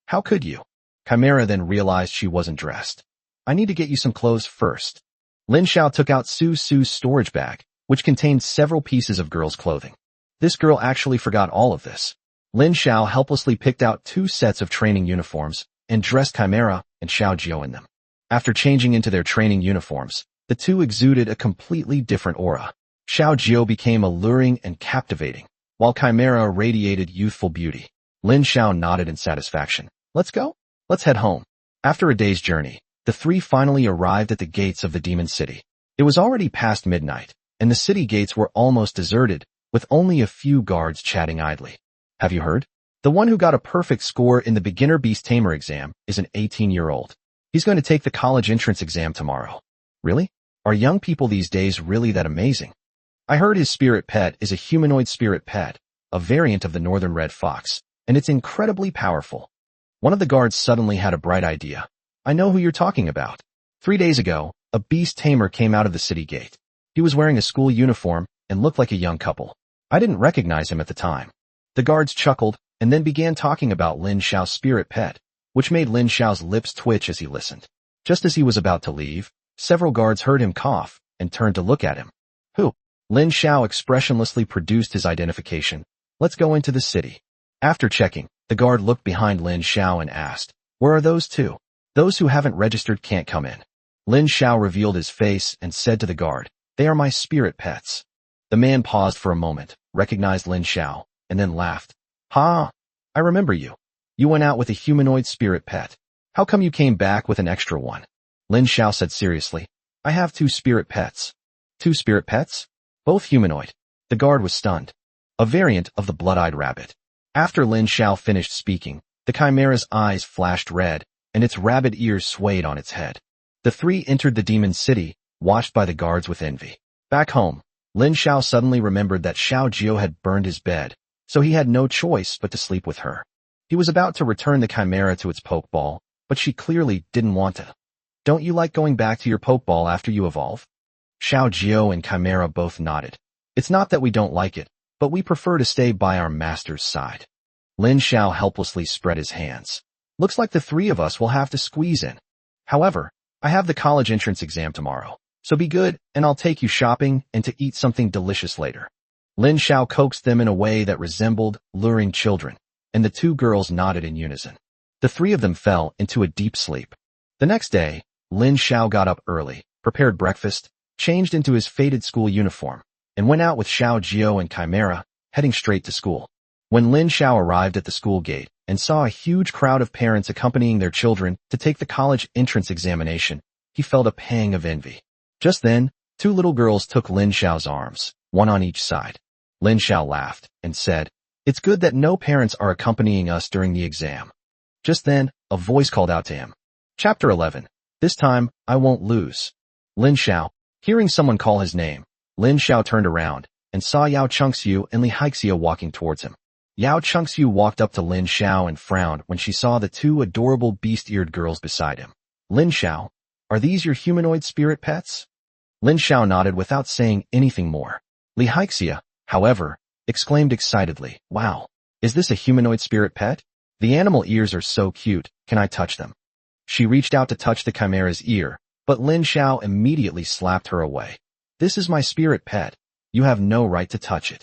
Speaker 1: How could you? Chimera then realized she wasn't dressed. I need to get you some clothes first. Lin Xiao took out Su's storage bag, which contained several pieces of girls' clothing. This girl actually forgot all of this. Lin Xiao helplessly picked out 2 sets of training uniforms and dressed Chimera and Xiao Jiao in them. After changing into their training uniforms, the 2 exuded a completely different aura. Xiao Jiao became alluring and captivating, while Chimera radiated youthful beauty. Lin Xiao nodded in satisfaction. Let's go? Let's head home. After a day's journey, the 3 finally arrived at the gates of the Demon City. It was already past midnight, and the city gates were almost deserted, with only a few guards chatting idly. Have you heard? The one who got a perfect score in the beginner beast tamer exam is an 18-year-old. He's going to take the college entrance exam tomorrow. Really? Are young people these days really that amazing? I heard his spirit pet is a humanoid spirit pet, a variant of the northern red fox, and it's incredibly powerful. One of the guards suddenly had a bright idea. I know who you're talking about. 3 days ago, a beast tamer came out of the city gate. He was wearing a school uniform and looked like a young couple. I didn't recognize him at the time. The guards chuckled and then began talking about Lin Xiao's spirit pet, which made Lin Xiao's lips twitch as he listened. Just as he was about to leave, several guards heard him cough and turned to look at him. Who? Lin Xiao expressionlessly produced his identification. Let's go into the city. After checking, the guard looked behind Lin Xiao and asked, where are those 2? Those who haven't registered can't come in. Lin Xiao revealed his face and said to the guard, they are my spirit pets. The man paused for a moment, recognized Lin Xiao, and then laughed. Ha! I remember you. You went out with a humanoid spirit pet. How come you came back with an extra one? Lin Xiao said seriously, I have 2 spirit pets. 2 spirit pets? Both humanoid. The guard was stunned. A variant of the blood-eyed rabbit. After Lin Xiao finished speaking, the chimera's eyes flashed red, and its rabbit ears swayed on its head. The 3 entered the demon city, watched by the guards with envy. Back home, Lin Xiao suddenly remembered that Xiao Jiao had burned his bed, so he had no choice but to sleep with her. He was about to return the chimera to its pokeball, but she clearly didn't want to. Don't you like going back to your pokeball after you evolve? Xiao Jiao and Chimera both nodded. It's not that we don't like it, but we prefer to stay by our master's side. Lin Xiao helplessly spread his hands. Looks like the 3 of us will have to squeeze in. However, I have the college entrance exam tomorrow, so be good and I'll take you shopping and to eat something delicious later. Lin Xiao coaxed them in a way that resembled luring children. and the two girls nodded in unison. The three of them fell into a deep sleep. The next day, Lin Xiao got up early, prepared breakfast, changed into his faded school uniform, and went out with Xiao Jiao and Chimera, heading straight to school. When Lin Xiao arrived at the school gate and saw a huge crowd of parents accompanying their children to take the college entrance examination, he felt a pang of envy. Just then, two little girls took Lin Xiao's arms, one on each side. Lin Xiao laughed and said, "It's good that no parents are accompanying us during the exam." Just then, a voice called out to him. Chapter 11. This time, I won't lose. Lin Xiao. Hearing someone call his name, Lin Xiao turned around and saw Yao Chengxiu and Li Haixia walking towards him. Yao Chengxiu walked up to Lin Xiao and frowned when she saw the two adorable beast-eared girls beside him. Lin Xiao, are these your humanoid spirit pets? Lin Xiao nodded without saying anything more. Li Haixia, however, exclaimed excitedly, "Wow, is this a humanoid spirit pet? The animal ears are so cute, can I touch them?" She reached out to touch the chimera's ear, but Lin Xiao immediately slapped her away. "This is my spirit pet. You have no right to touch it."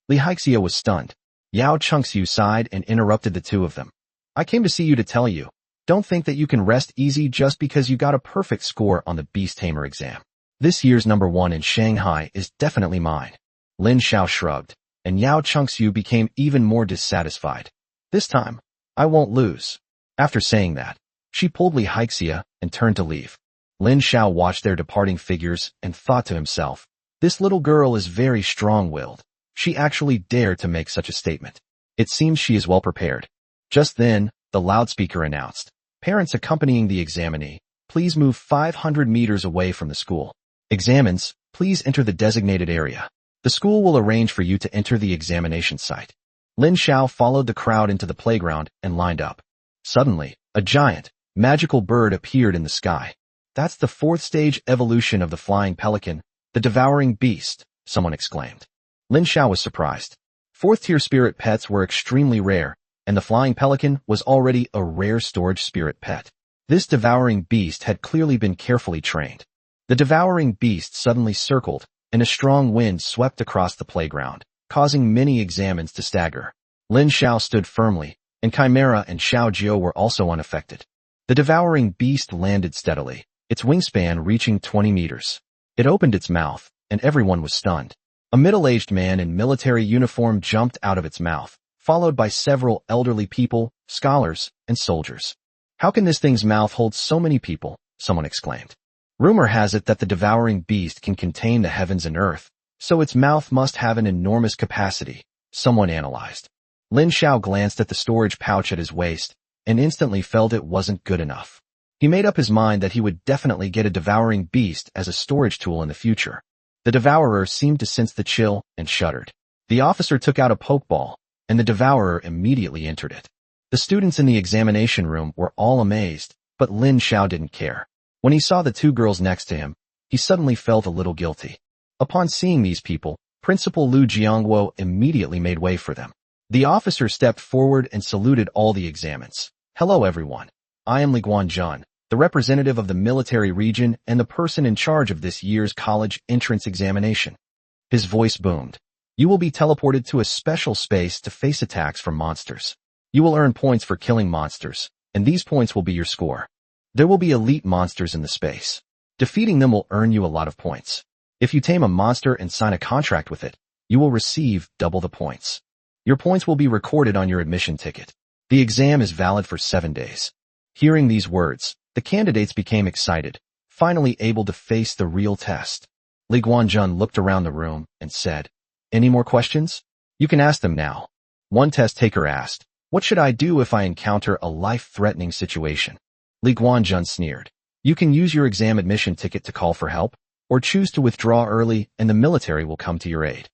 Speaker 1: Li Haixia was stunned. Yao Chengxiu sighed and interrupted the two of them. "I came to see you to tell you, don't think that you can rest easy just because you got a perfect score on the Beast Tamer exam. This year's number 1 in Shanghai is definitely mine." Lin Xiao shrugged, and Yao Chengxiu became even more dissatisfied. "This time, I won't lose." After saying that, she pulled Li Haixia and turned to leave. Lin Xiao watched their departing figures and thought to himself, "This little girl is very strong-willed. She actually dared to make such a statement. It seems she is well prepared." Just then, the loudspeaker announced, "Parents accompanying the examinee, please move 500 meters away from the school. Examines, please enter the designated area. The school will arrange for you to enter the examination site." Lin Xiao followed the crowd into the playground and lined up. Suddenly, a giant, magical bird appeared in the sky. "That's the 4th stage evolution of the flying pelican, the devouring beast," someone exclaimed. Lin Xiao was surprised. 4th-tier spirit pets were extremely rare, and the flying pelican was already a rare storage spirit pet. This devouring beast had clearly been carefully trained. The devouring beast suddenly circled, and a strong wind swept across the playground, causing many examines to stagger. Lin Xiao stood firmly, and Chimera and Xiao Jiao were also unaffected. The devouring beast landed steadily, its wingspan reaching 20 meters. It opened its mouth, and everyone was stunned. A middle-aged man in military uniform jumped out of its mouth, followed by several elderly people, scholars, and soldiers. "How can this thing's mouth hold so many people?" someone exclaimed. "Rumor has it that the devouring beast can contain the heavens and earth, so its mouth must have an enormous capacity," someone analyzed. Lin Xiao glanced at the storage pouch at his waist, and instantly felt it wasn't good enough. He made up his mind that he would definitely get a devouring beast as a storage tool in the future. The devourer seemed to sense the chill and shuddered. The officer took out a pokeball, and the devourer immediately entered it. The students in the examination room were all amazed, but Lin Xiao didn't care. When he saw the two girls next to him, he suddenly felt a little guilty. Upon seeing these people, Principal Lu Jiangguo immediately made way for them. The officer stepped forward and saluted all the examines. "Hello everyone. I am Li Guanjun, the representative of the military region and the person in charge of this year's college entrance examination." His voice boomed. "You will be teleported to a special space to face attacks from monsters. You will earn points for killing monsters, and these points will be your score. There will be elite monsters in the space. Defeating them will earn you a lot of points. If you tame a monster and sign a contract with it, you will receive double the points. Your points will be recorded on your admission ticket. The exam is valid for 7 days." Hearing these words, the candidates became excited, finally able to face the real test. Li Guanjun looked around the room and said, "Any more questions? You can ask them now." One test taker asked, "What should I do if I encounter a life-threatening situation?" Li Guanjun sneered, "You can use your exam admission ticket to call for help, or choose to withdraw early and the military will come to your aid."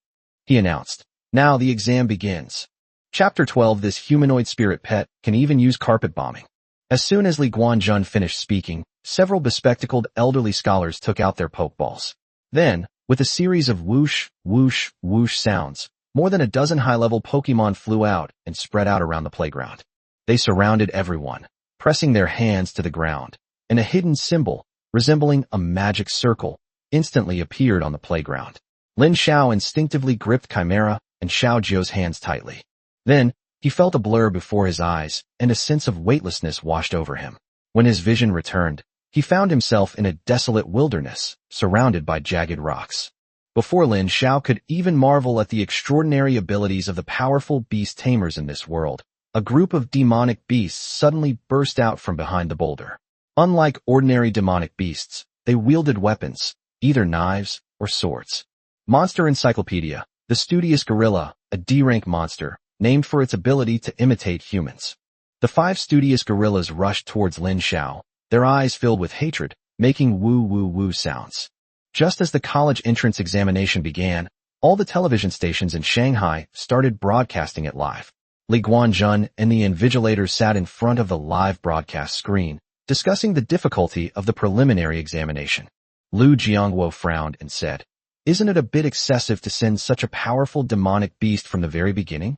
Speaker 1: He announced, "Now the exam begins." Chapter 12. This humanoid spirit pet can even use carpet bombing. As soon as Li Guanjun finished speaking, several bespectacled elderly scholars took out their pokeballs. Then, with a series of whoosh, whoosh, whoosh sounds, more than a dozen high-level Pokemon flew out and spread out around the playground. They surrounded everyone, pressing their hands to the ground, and a hidden symbol, resembling a magic circle, instantly appeared on the playground. Lin Xiao instinctively gripped Chimera and Xiao Jiao's hands tightly. Then, He felt a blur before his eyes, and a sense of weightlessness washed over him. When his vision returned, he found himself in a desolate wilderness, surrounded by jagged rocks. Before Lin Xiao could even marvel at the extraordinary abilities of the powerful beast tamers in this world, a group of demonic beasts suddenly burst out from behind the boulder. Unlike ordinary demonic beasts, they wielded weapons, either knives or swords. Monster Encyclopedia, the Studious Gorilla, a D-rank monster, named for its ability to imitate humans. The 5 studious gorillas rushed towards Lin Xiao, their eyes filled with hatred, making woo-woo-woo sounds. Just as the college entrance examination began, all the television stations in Shanghai started broadcasting it live. Li Guanjun and the invigilators sat in front of the live broadcast screen, discussing the difficulty of the preliminary examination. Lu Jiangguo frowned and said, "Isn't it a bit excessive to send such a powerful demonic beast from the very beginning?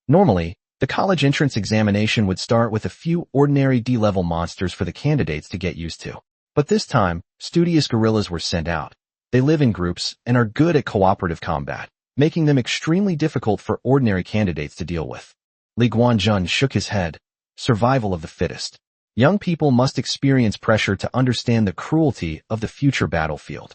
Speaker 1: Normally, the college entrance examination would start with a few ordinary D-level monsters for the candidates to get used to. But this time, studious gorillas were sent out. They live in groups and are good at cooperative combat, making them extremely difficult for ordinary candidates to deal with." Li Guanjun shook his head. Survival of the fittest. Young people must experience pressure to understand the cruelty of the future battlefield.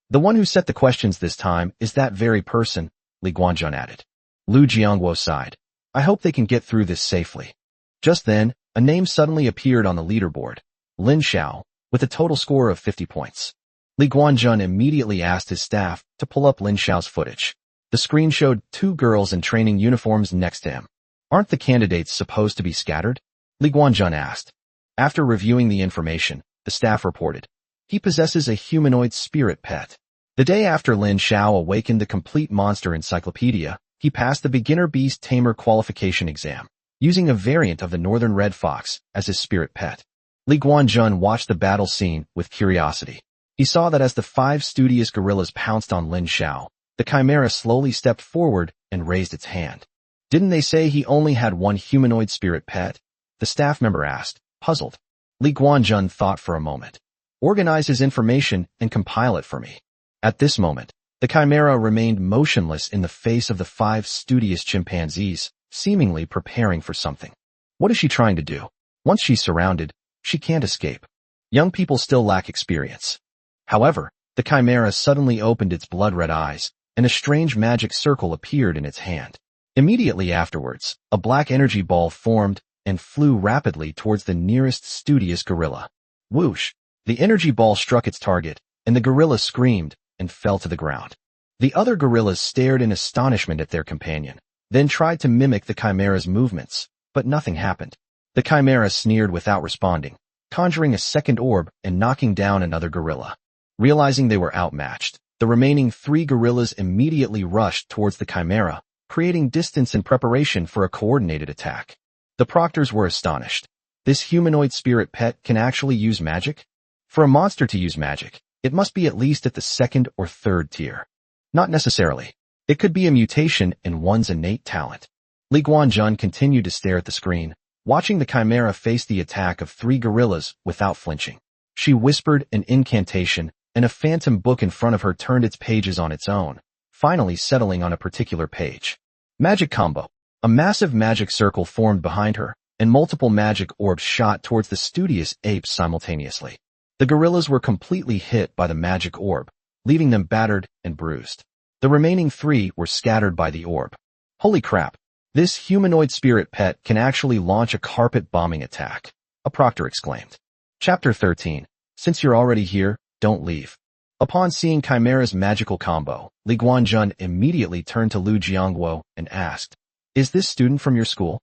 Speaker 1: The one who set the questions this time is that very person, Li Guanjun added. Lu Jiangguo sighed. "I hope they can get through this safely." Just then, a name suddenly appeared on the leaderboard. Lin Xiao, with a total score of 50 points. Li Guanjun immediately asked his staff to pull up Lin Xiao's footage. The screen showed 2 girls in training uniforms next to him. "Aren't the candidates supposed to be scattered?" Li Guanjun asked. After reviewing the information, the staff reported, "He possesses a humanoid spirit pet." The day after Lin Xiao awakened the complete monster encyclopedia, he passed the beginner beast tamer qualification exam, using a variant of the northern red fox as his spirit pet. Li Guanjun watched the battle scene with curiosity. He saw that as the 5 studious gorillas pounced on Lin Xiao, the chimera slowly stepped forward and raised its hand. "Didn't they say he only had one humanoid spirit pet?" the staff member asked, puzzled. Li Guanjun thought for a moment. "Organize his information and compile it for me." At this moment, the chimera remained motionless in the face of the 5 studious chimpanzees, seemingly preparing for something. What is she trying to do? Once she's surrounded, she can't escape. Young people still lack experience. However, the chimera suddenly opened its blood-red eyes, and a strange magic circle appeared in its hand. Immediately afterwards, a black energy ball formed and flew rapidly towards the nearest studious gorilla. Whoosh! The energy ball struck its target, and the gorilla screamed and fell to the ground. The other gorillas stared in astonishment at their companion, then tried to mimic the chimera's movements, but nothing happened. The chimera sneered without responding, conjuring a second orb and knocking down another gorilla. Realizing they were outmatched, the remaining 3 gorillas immediately rushed towards the chimera, creating distance in preparation for a coordinated attack. The proctors were astonished. This humanoid spirit pet can actually use magic? For a monster to use magic, it must be at least at the 2nd or 3rd tier. Not necessarily. It could be a mutation in one's innate talent. Li Guanjun continued to stare at the screen, watching the chimera face the attack of 3 gorillas without flinching. She whispered an incantation, and a phantom book in front of her turned its pages on its own, finally settling on a particular page. Magic combo. A massive magic circle formed behind her, and multiple magic orbs shot towards the studious apes simultaneously. The gorillas were completely hit by the magic orb, leaving them battered and bruised. The remaining 3 were scattered by the orb. Holy crap! This humanoid spirit pet can actually launch a carpet bombing attack, a proctor exclaimed. Chapter 13. Since you're already here, don't leave. Upon seeing Chimera's magical combo, Li Guanjun immediately turned to Lu Jiangguo and asked, "Is this student from your school?"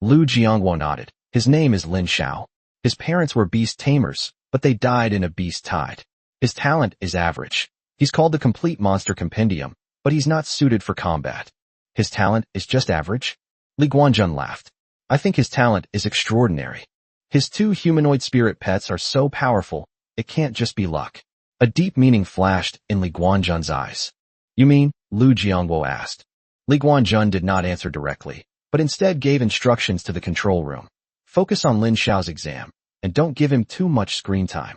Speaker 1: Lu Jiangguo nodded. His name is Lin Xiao. His parents were beast tamers, but they died in a beast tide. His talent is average. He's called the Complete Monster Compendium, but he's not suited for combat. His talent is just average? Li Guanjun laughed. I think his talent is extraordinary. His 2 humanoid spirit pets are so powerful, it can't just be luck. A deep meaning flashed in Li Guanjun's eyes. You mean? Lu Jiangguo asked. Li Guanjun did not answer directly, but instead gave instructions to the control room. Focus on Lin Xiao's exam, and don't give him too much screen time.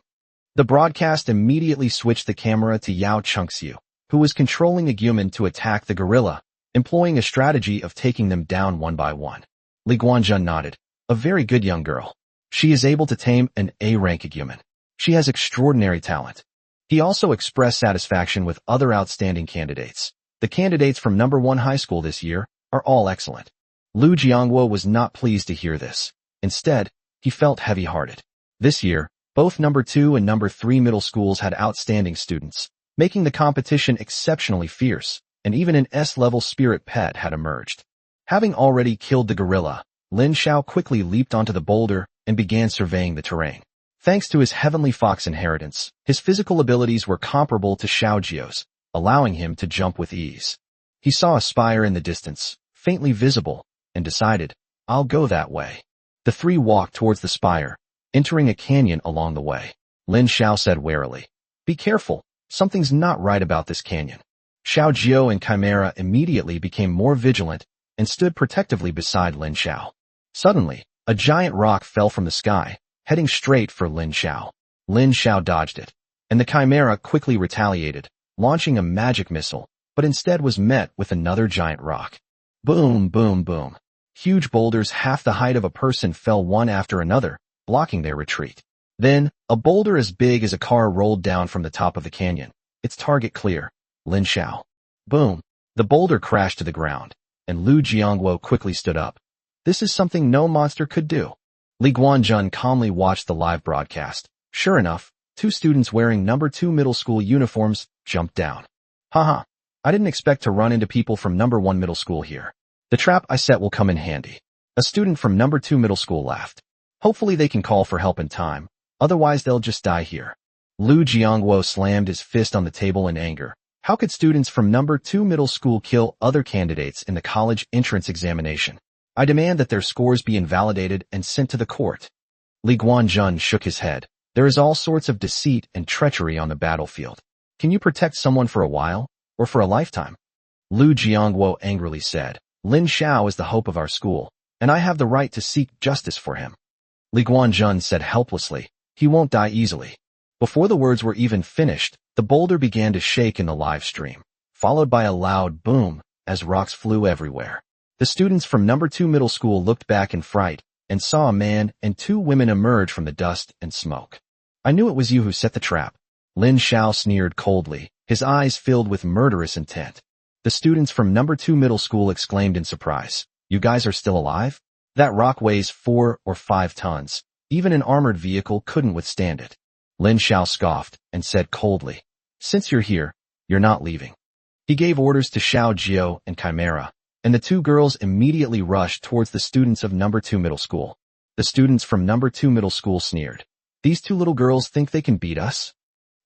Speaker 1: The broadcast immediately switched the camera to Yao Chengxiu, who was controlling a human to attack the gorilla, employing a strategy of taking them down one by one. Li Guanjun nodded. A very good young girl. She is able to tame an A-rank human. She has extraordinary talent. He also expressed satisfaction with other outstanding candidates. The candidates from number 1 high school this year are all excellent. Lu Jiangwo was not pleased to hear this. Instead, he felt heavy-hearted. This year, both number 2 and number 3 middle schools had outstanding students, making the competition exceptionally fierce, and even an S-level spirit pet had emerged. Having already killed the gorilla, Lin Xiao quickly leaped onto the boulder and began surveying the terrain. Thanks to his heavenly fox inheritance, his physical abilities were comparable to Xiao Jio's, allowing him to jump with ease. He saw a spire in the distance, faintly visible, and decided, I'll go that way. The three walked towards the spire, entering a canyon along the way. Lin Xiao said warily, Be careful, something's not right about this canyon. Xiao Jio and Chimera immediately became more vigilant and stood protectively beside Lin Xiao. Suddenly, a giant rock fell from the sky, heading straight for Lin Xiao. Lin Xiao dodged it, and the Chimera quickly retaliated, launching a magic missile, but instead was met with another giant rock. Boom, boom, boom. Huge boulders half the height of a person fell one after another, blocking their retreat. Then, a boulder as big as a car rolled down from the top of the canyon, its target clear. Lin Xiao. Boom. The boulder crashed to the ground, and Lu Jiangwo quickly stood up. This is something no monster could do. Li Guanjun calmly watched the live broadcast. Sure enough, 2 students wearing number 2 middle school uniforms jumped down. Haha, I didn't expect to run into people from number 1 middle school here. The trap I set will come in handy. A student from number 2 middle school laughed. Hopefully they can call for help in time, otherwise they'll just die here. Lu Jiangwo slammed his fist on the table in anger. How could students from number 2 middle school kill other candidates in the college entrance examination? I demand that their scores be invalidated and sent to the court. Li Guanjun shook his head. There is all sorts of deceit and treachery on the battlefield. Can you protect someone for a while, or for a lifetime? Lu Jiangwo angrily said, Lin Xiao is the hope of our school, and I have the right to seek justice for him. Li Guanjun said helplessly, he won't die easily. Before the words were even finished, the boulder began to shake in the live stream, followed by a loud boom as rocks flew everywhere. The students from number 2 middle school looked back in fright and saw a man and 2 women emerge from the dust and smoke. I knew it was you who set the trap. Lin Xiao sneered coldly, his eyes filled with murderous intent. The students from number 2 middle school exclaimed in surprise, You guys are still alive? That rock weighs 4 or 5 tons. Even an armored vehicle couldn't withstand it. Lin Xiao scoffed and said coldly, Since you're here, you're not leaving. He gave orders to Xiao Jio and Chimera, and the 2 girls immediately rushed towards the students of number 2 middle school. The students from number 2 middle school sneered. These 2 little girls think they can beat us?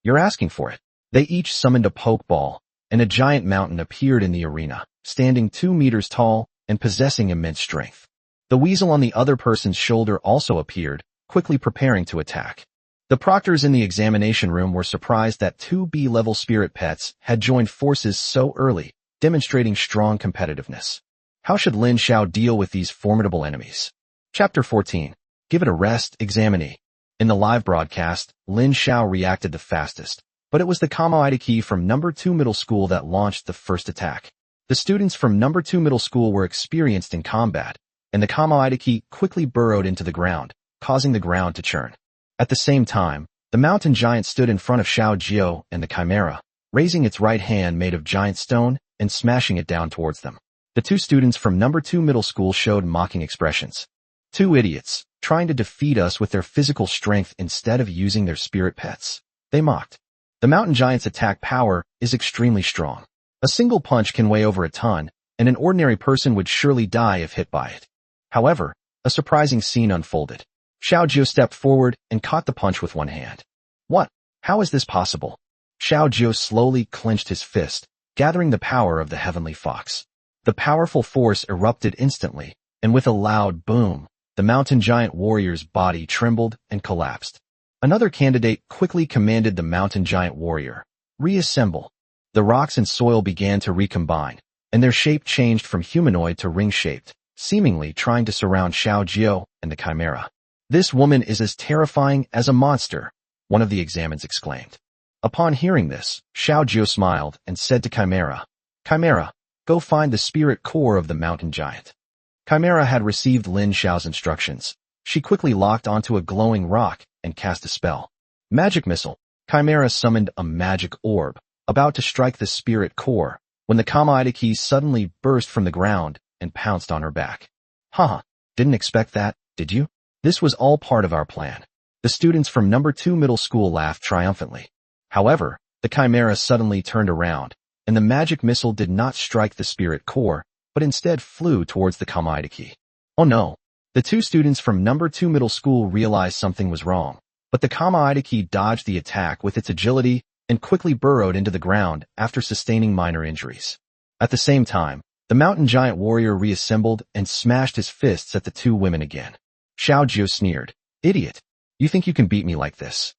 Speaker 1: You're asking for it. They each summoned a pokeball, and a giant mountain appeared in the arena, standing 2 meters tall and possessing immense strength. The weasel on the other person's shoulder also appeared, quickly preparing to attack. The proctors in the examination room were surprised that 2 B-level spirit pets had joined forces so early, demonstrating strong competitiveness. How should Lin Xiao deal with these formidable enemies? Chapter 14. Give it a rest, examinee. In the live broadcast, Lin Xiao reacted the fastest, but it was the Kamo Idaki from number 2 middle school that launched the first attack. The students from number 2 middle school were experienced in combat, and the Kamo Idaki quickly burrowed into the ground, causing the ground to churn. At the same time, the mountain giant stood in front of Xiao Jio and the Chimera, raising its right hand made of giant stone and smashing it down towards them. The 2 students from number 2 middle school showed mocking expressions. 2 idiots, trying to defeat us with their physical strength instead of using their spirit pets. They mocked. The mountain giant's attack power is extremely strong. A single punch can weigh over a ton, and an ordinary person would surely die if hit by it. However, a surprising scene unfolded. Xiao Jio stepped forward and caught the punch with one hand. What? How is this possible? Xiao Jio slowly clenched his fist, gathering the power of the heavenly fox. The powerful force erupted instantly, and with a loud boom, the mountain giant warrior's body trembled and collapsed. Another candidate quickly commanded the mountain giant warrior, reassemble. The rocks and soil began to recombine, and their shape changed from humanoid to ring-shaped, seemingly trying to surround Xiao Jio and the Chimera. This woman is as terrifying as a monster, one of the examines exclaimed. Upon hearing this, Xiao Jio smiled and said to Chimera, Chimera, go find the spirit core of the mountain giant. Chimera had received Lin Xiao's instructions. She quickly locked onto a glowing rock and cast a spell. Magic missile. Chimera summoned a magic orb, about to strike the spirit core, when the Kamaitake suddenly burst from the ground and pounced on her back. Haha, didn't expect that, did you? This was all part of our plan. The students from number 2 middle school laughed triumphantly. However, the Chimera suddenly turned around, and the magic missile did not strike the spirit core, but instead flew towards the Kamaitake. Oh no! The 2 students from number 2 middle school realized something was wrong, but the Kamaitake dodged the attack with its agility and quickly burrowed into the ground after sustaining minor injuries. At the same time, the mountain giant warrior reassembled and smashed his fists at the 2 women again. Xiao Jiao sneered, "Idiot! You think you can beat me like this?"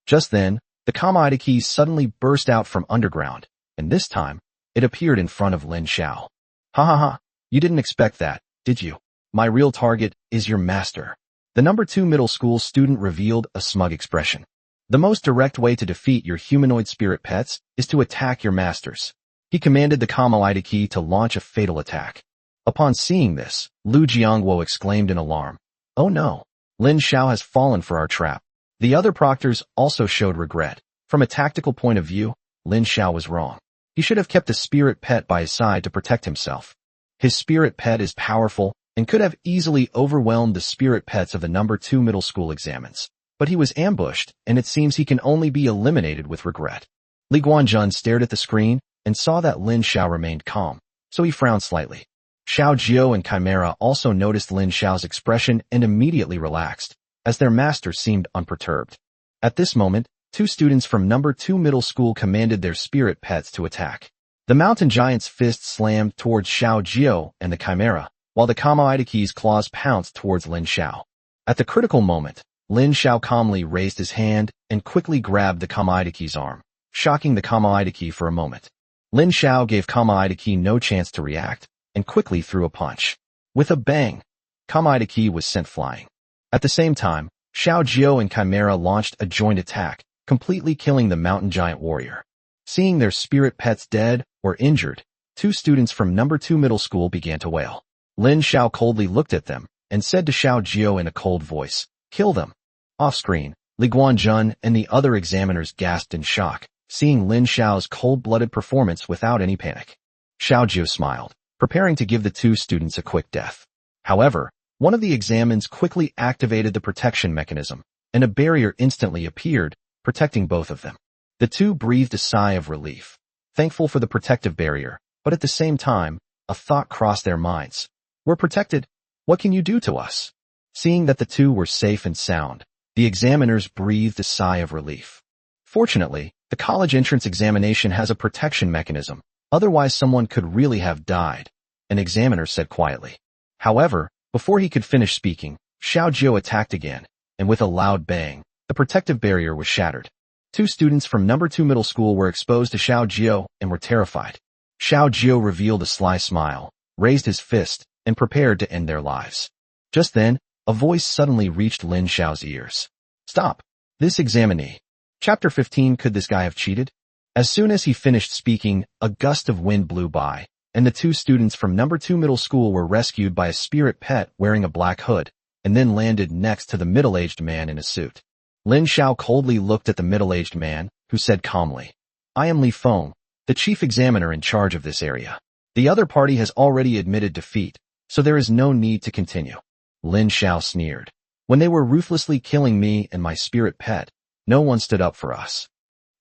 Speaker 1: Just then, the Kamaitake suddenly burst out from underground, and this time, it appeared in front of Lin Xiao. Ha ha ha, you didn't expect that, did you? My real target is your master. The number 2 middle school student revealed a smug expression. The most direct way to defeat your humanoid spirit pets is to attack your masters. He commanded the Kamaitake to launch a fatal attack. Upon seeing this, Lu Jiangwo exclaimed in alarm, "Oh no! Lin Xiao has fallen for our trap." The other proctors also showed regret. From a tactical point of view, Lin Xiao was wrong. He should have kept a spirit pet by his side to protect himself. His spirit pet is powerful and could have easily overwhelmed the spirit pets of the number 2 middle school examens. But he was ambushed, and it seems he can only be eliminated with regret. Li Guanjun stared at the screen and saw that Lin Xiao remained calm, so he frowned slightly. Xiao Jiao and Chimera also noticed Lin Xiao's expression and immediately relaxed, as their master seemed unperturbed. At this moment, 2 students from number 2 middle school commanded their spirit pets to attack. The mountain giant's fist slammed towards Xiao Jiao and the Chimera, while the Kamaitake's claws pounced towards Lin Xiao. At the critical moment, Lin Xiao calmly raised his hand and quickly grabbed the Kamaitake's arm, shocking the Kamaitake for a moment. Lin Xiao gave Kamaitake no chance to react, and quickly threw a punch. With a bang, Kamaitake was sent flying. At the same time, Xiao Jiao and Chimera launched a joint attack, completely killing the mountain giant warrior. Seeing their spirit pets dead or injured, 2 students from number 2 middle school began to wail. Lin Xiao coldly looked at them and said to Xiao Jiao in a cold voice, "Kill them." Off-screen, Li Guanjun and the other examiners gasped in shock, seeing Lin Xiao's cold-blooded performance without any panic. Xiao Jiao smiled, preparing to give the 2 students a quick death. However, one of the examines quickly activated the protection mechanism, and a barrier instantly appeared, protecting both of them. The 2 breathed a sigh of relief, thankful for the protective barrier, but at the same time, a thought crossed their minds. "We're protected. What can you do to us?" Seeing that the 2 were safe and sound, the examiners breathed a sigh of relief. Fortunately, the college entrance examination has a protection mechanism, otherwise someone could really have died, an examiner said quietly. However, before he could finish speaking, Xiao Jiao attacked again, and with a loud bang, the protective barrier was shattered. 2 students from number 2 middle school were exposed to Xiao Jiao and were terrified. Xiao Jiao revealed a sly smile, raised his fist, and prepared to end their lives. Just then, a voice suddenly reached Lin Xiao's ears. "Stop! This examinee." Chapter 15. Could this guy have cheated? As soon as he finished speaking, a gust of wind blew by, and the 2 students from number 2 middle school were rescued by a spirit pet wearing a black hood, and then landed next to the middle-aged man in a suit. Lin Xiao coldly looked at the middle-aged man, who said calmly, "I am Li Feng, the chief examiner in charge of this area. The other party has already admitted defeat, so there is no need to continue." Lin Xiao sneered. "When they were ruthlessly killing me and my spirit pet, no one stood up for us."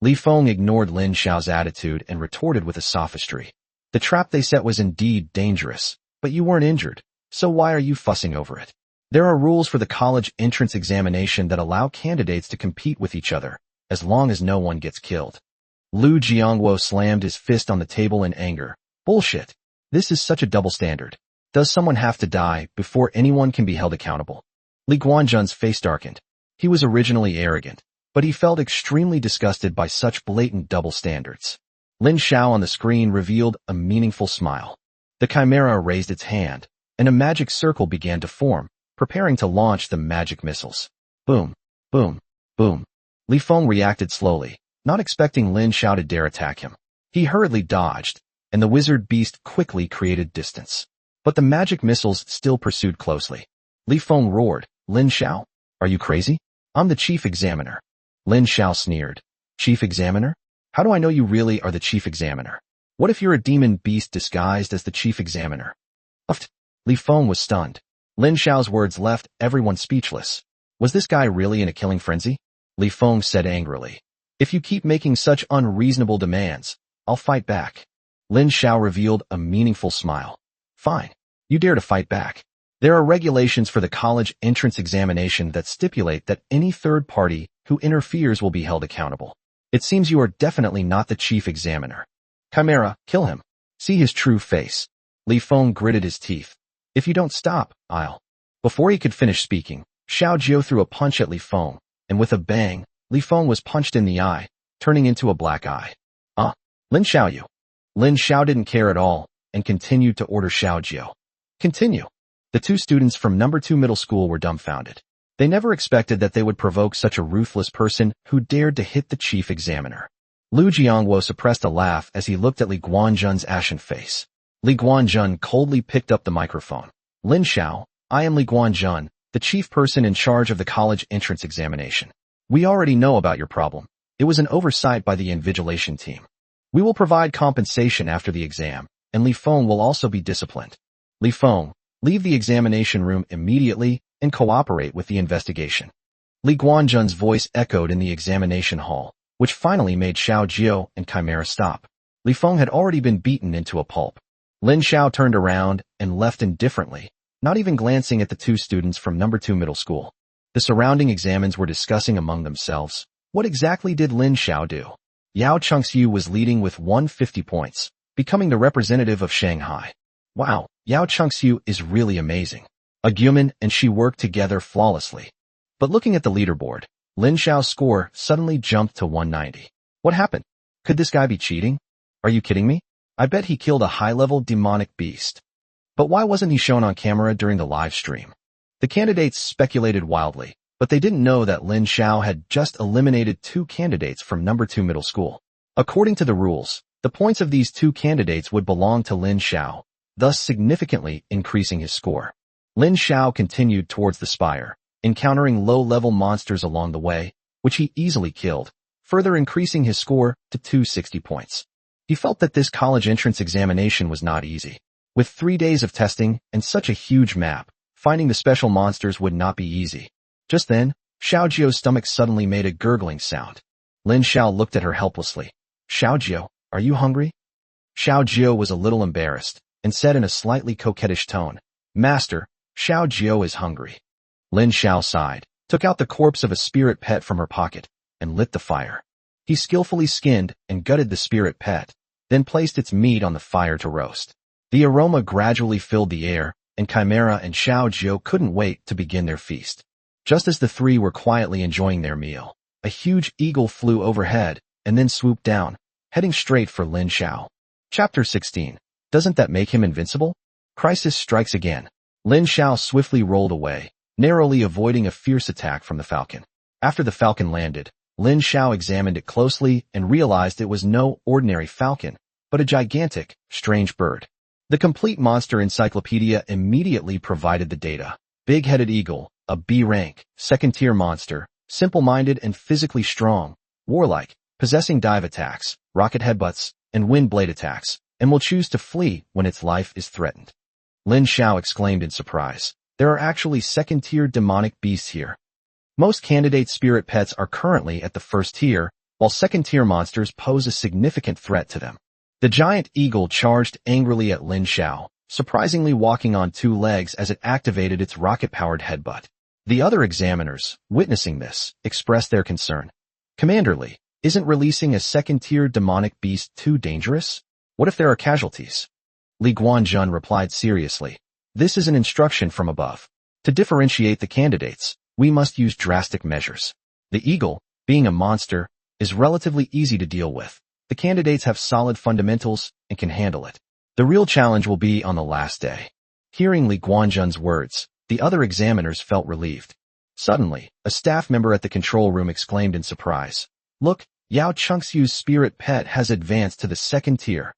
Speaker 1: Li Feng ignored Lin Xiao's attitude and retorted with a sophistry. "The trap they set was indeed dangerous, but you weren't injured, so why are you fussing over it? There are rules for the college entrance examination that allow candidates to compete with each other, as long as no one gets killed." Lu Jiangwo slammed his fist on the table in anger. "Bullshit. This is such a double standard. Does someone have to die before anyone can be held accountable?" Li Guanjun's face darkened. He was originally arrogant, but he felt extremely disgusted by such blatant double standards. Lin Xiao on the screen revealed a meaningful smile. The Chimera raised its hand, and a magic circle began to form, preparing to launch the magic missiles. Boom, boom, boom. Li Feng reacted slowly, not expecting Lin Xiao to dare attack him. He hurriedly dodged, and the wizard beast quickly created distance. but the magic missiles still pursued closely. Li Feng roared, Lin Xiao, are you crazy? I'm the chief examiner. Lin Xiao sneered. Chief examiner? How do I know you really are the chief examiner? What if you're a demon beast disguised as the chief examiner? Uft. Li Feng was stunned. Lin Xiao's words left everyone speechless. Was this guy really in a killing frenzy? Li Feng said angrily. If you keep making such unreasonable demands, I'll fight back. Lin Xiao revealed a meaningful smile. Fine. You dare to fight back. There are regulations for the college entrance examination that stipulate that any third party who interferes will be held accountable. It seems you are definitely not the chief examiner. Chimera, kill him. See his true face. Li Feng gritted his teeth. If you don't stop, I'll. Before he could finish speaking, Xiao Jiao threw a punch at Li Feng, and with a bang, Li Feng was punched in the eye, turning into a black eye. Lin Xiaoyu. Lin Xiao didn't care at all, and continued to order Xiao Jiao. Continue. The two students from number 2 middle school were dumbfounded. They never expected that they would provoke such a ruthless person who dared to hit the chief examiner. Lu Jiangwo suppressed a laugh as he looked at Li Guanzhen's ashen face. Li Guanzhen coldly picked up the microphone. Lin Xiao, I am Li Guanzhen, the chief person in charge of the college entrance examination. We already know about your problem. It was an oversight by the invigilation team. We will provide compensation after the exam, and Li Feng will also be disciplined. Li Feng, leave the examination room immediately and cooperate with the investigation. Li Guanzhen's voice echoed in the examination hall, which finally made Xiao Jiao and Chimera stop. Li Feng had already been beaten into a pulp. Lin Xiao turned around and left indifferently, not even glancing at the two students from number 2 middle school. The surrounding examins were discussing among themselves. What exactly did Lin Xiao do? Yao Chengxiu was leading with 150 points, becoming the representative of Shanghai. Wow, Yao Chengxiu is really amazing. A human and she worked together flawlessly. But looking at the leaderboard, Lin Xiao's score suddenly jumped to 190. What happened? Could this guy be cheating? Are you kidding me? I bet he killed a high-level demonic beast. But why wasn't he shown on camera during the live stream? The candidates speculated wildly, but they didn't know that Lin Xiao had just eliminated 2 candidates from number 2 middle school. According to the rules, the points of these 2 candidates would belong to Lin Xiao, thus significantly increasing his score. Lin Xiao continued towards the spire, encountering low-level monsters along the way, which he easily killed, further increasing his score to 260 points. He felt that this college entrance examination was not easy. With 3 days of testing and such a huge map, finding the special monsters would not be easy. Just then, Xiao Jiao's stomach suddenly made a gurgling sound. Lin Xiao looked at her helplessly. Xiao Jiao, are you hungry? Xiao Jiao was a little embarrassed, and said in a slightly coquettish tone, Master, Xiao Jiao is hungry. Lin Xiao sighed, took out the corpse of a spirit pet from her pocket, and lit the fire. He skillfully skinned and gutted the spirit pet, then placed its meat on the fire to roast. The aroma gradually filled the air, and Chimera and Xiao Jiao couldn't wait to begin their feast. Just as the 3 were quietly enjoying their meal, a huge eagle flew overhead and then swooped down, heading straight for Lin Xiao. Chapter 16. Doesn't that make him invincible? Crisis strikes again. Lin Xiao swiftly rolled away, narrowly avoiding a fierce attack from the falcon. After the falcon landed, Lin Xiao examined it closely and realized it was no ordinary falcon, but a gigantic, strange bird. The complete monster encyclopedia immediately provided the data. Big-headed eagle, a B-rank, second-tier monster, simple-minded and physically strong, warlike, possessing dive attacks, rocket headbutts, and wind blade attacks, and will choose to flee when its life is threatened. Lin Xiao exclaimed in surprise. There are actually second-tier demonic beasts here. Most candidate spirit pets are currently at the first tier, while second-tier monsters pose a significant threat to them. The giant eagle charged angrily at Lin Xiao, surprisingly walking on 2 legs as it activated its rocket-powered headbutt. The other examiners, witnessing this, expressed their concern. Commander Li, isn't releasing a second-tier demonic beast too dangerous? What if there are casualties? Li Guanzhen replied seriously. This is an instruction from above. To differentiate the candidates, we must use drastic measures. The eagle, being a monster, is relatively easy to deal with. The candidates have solid fundamentals and can handle it. The real challenge will be on the last day. Hearing Li Guanzhen's words, the other examiners felt relieved. Suddenly, a staff member at the control room exclaimed in surprise. Look, Yao Chengxiu's spirit pet has advanced to the second tier.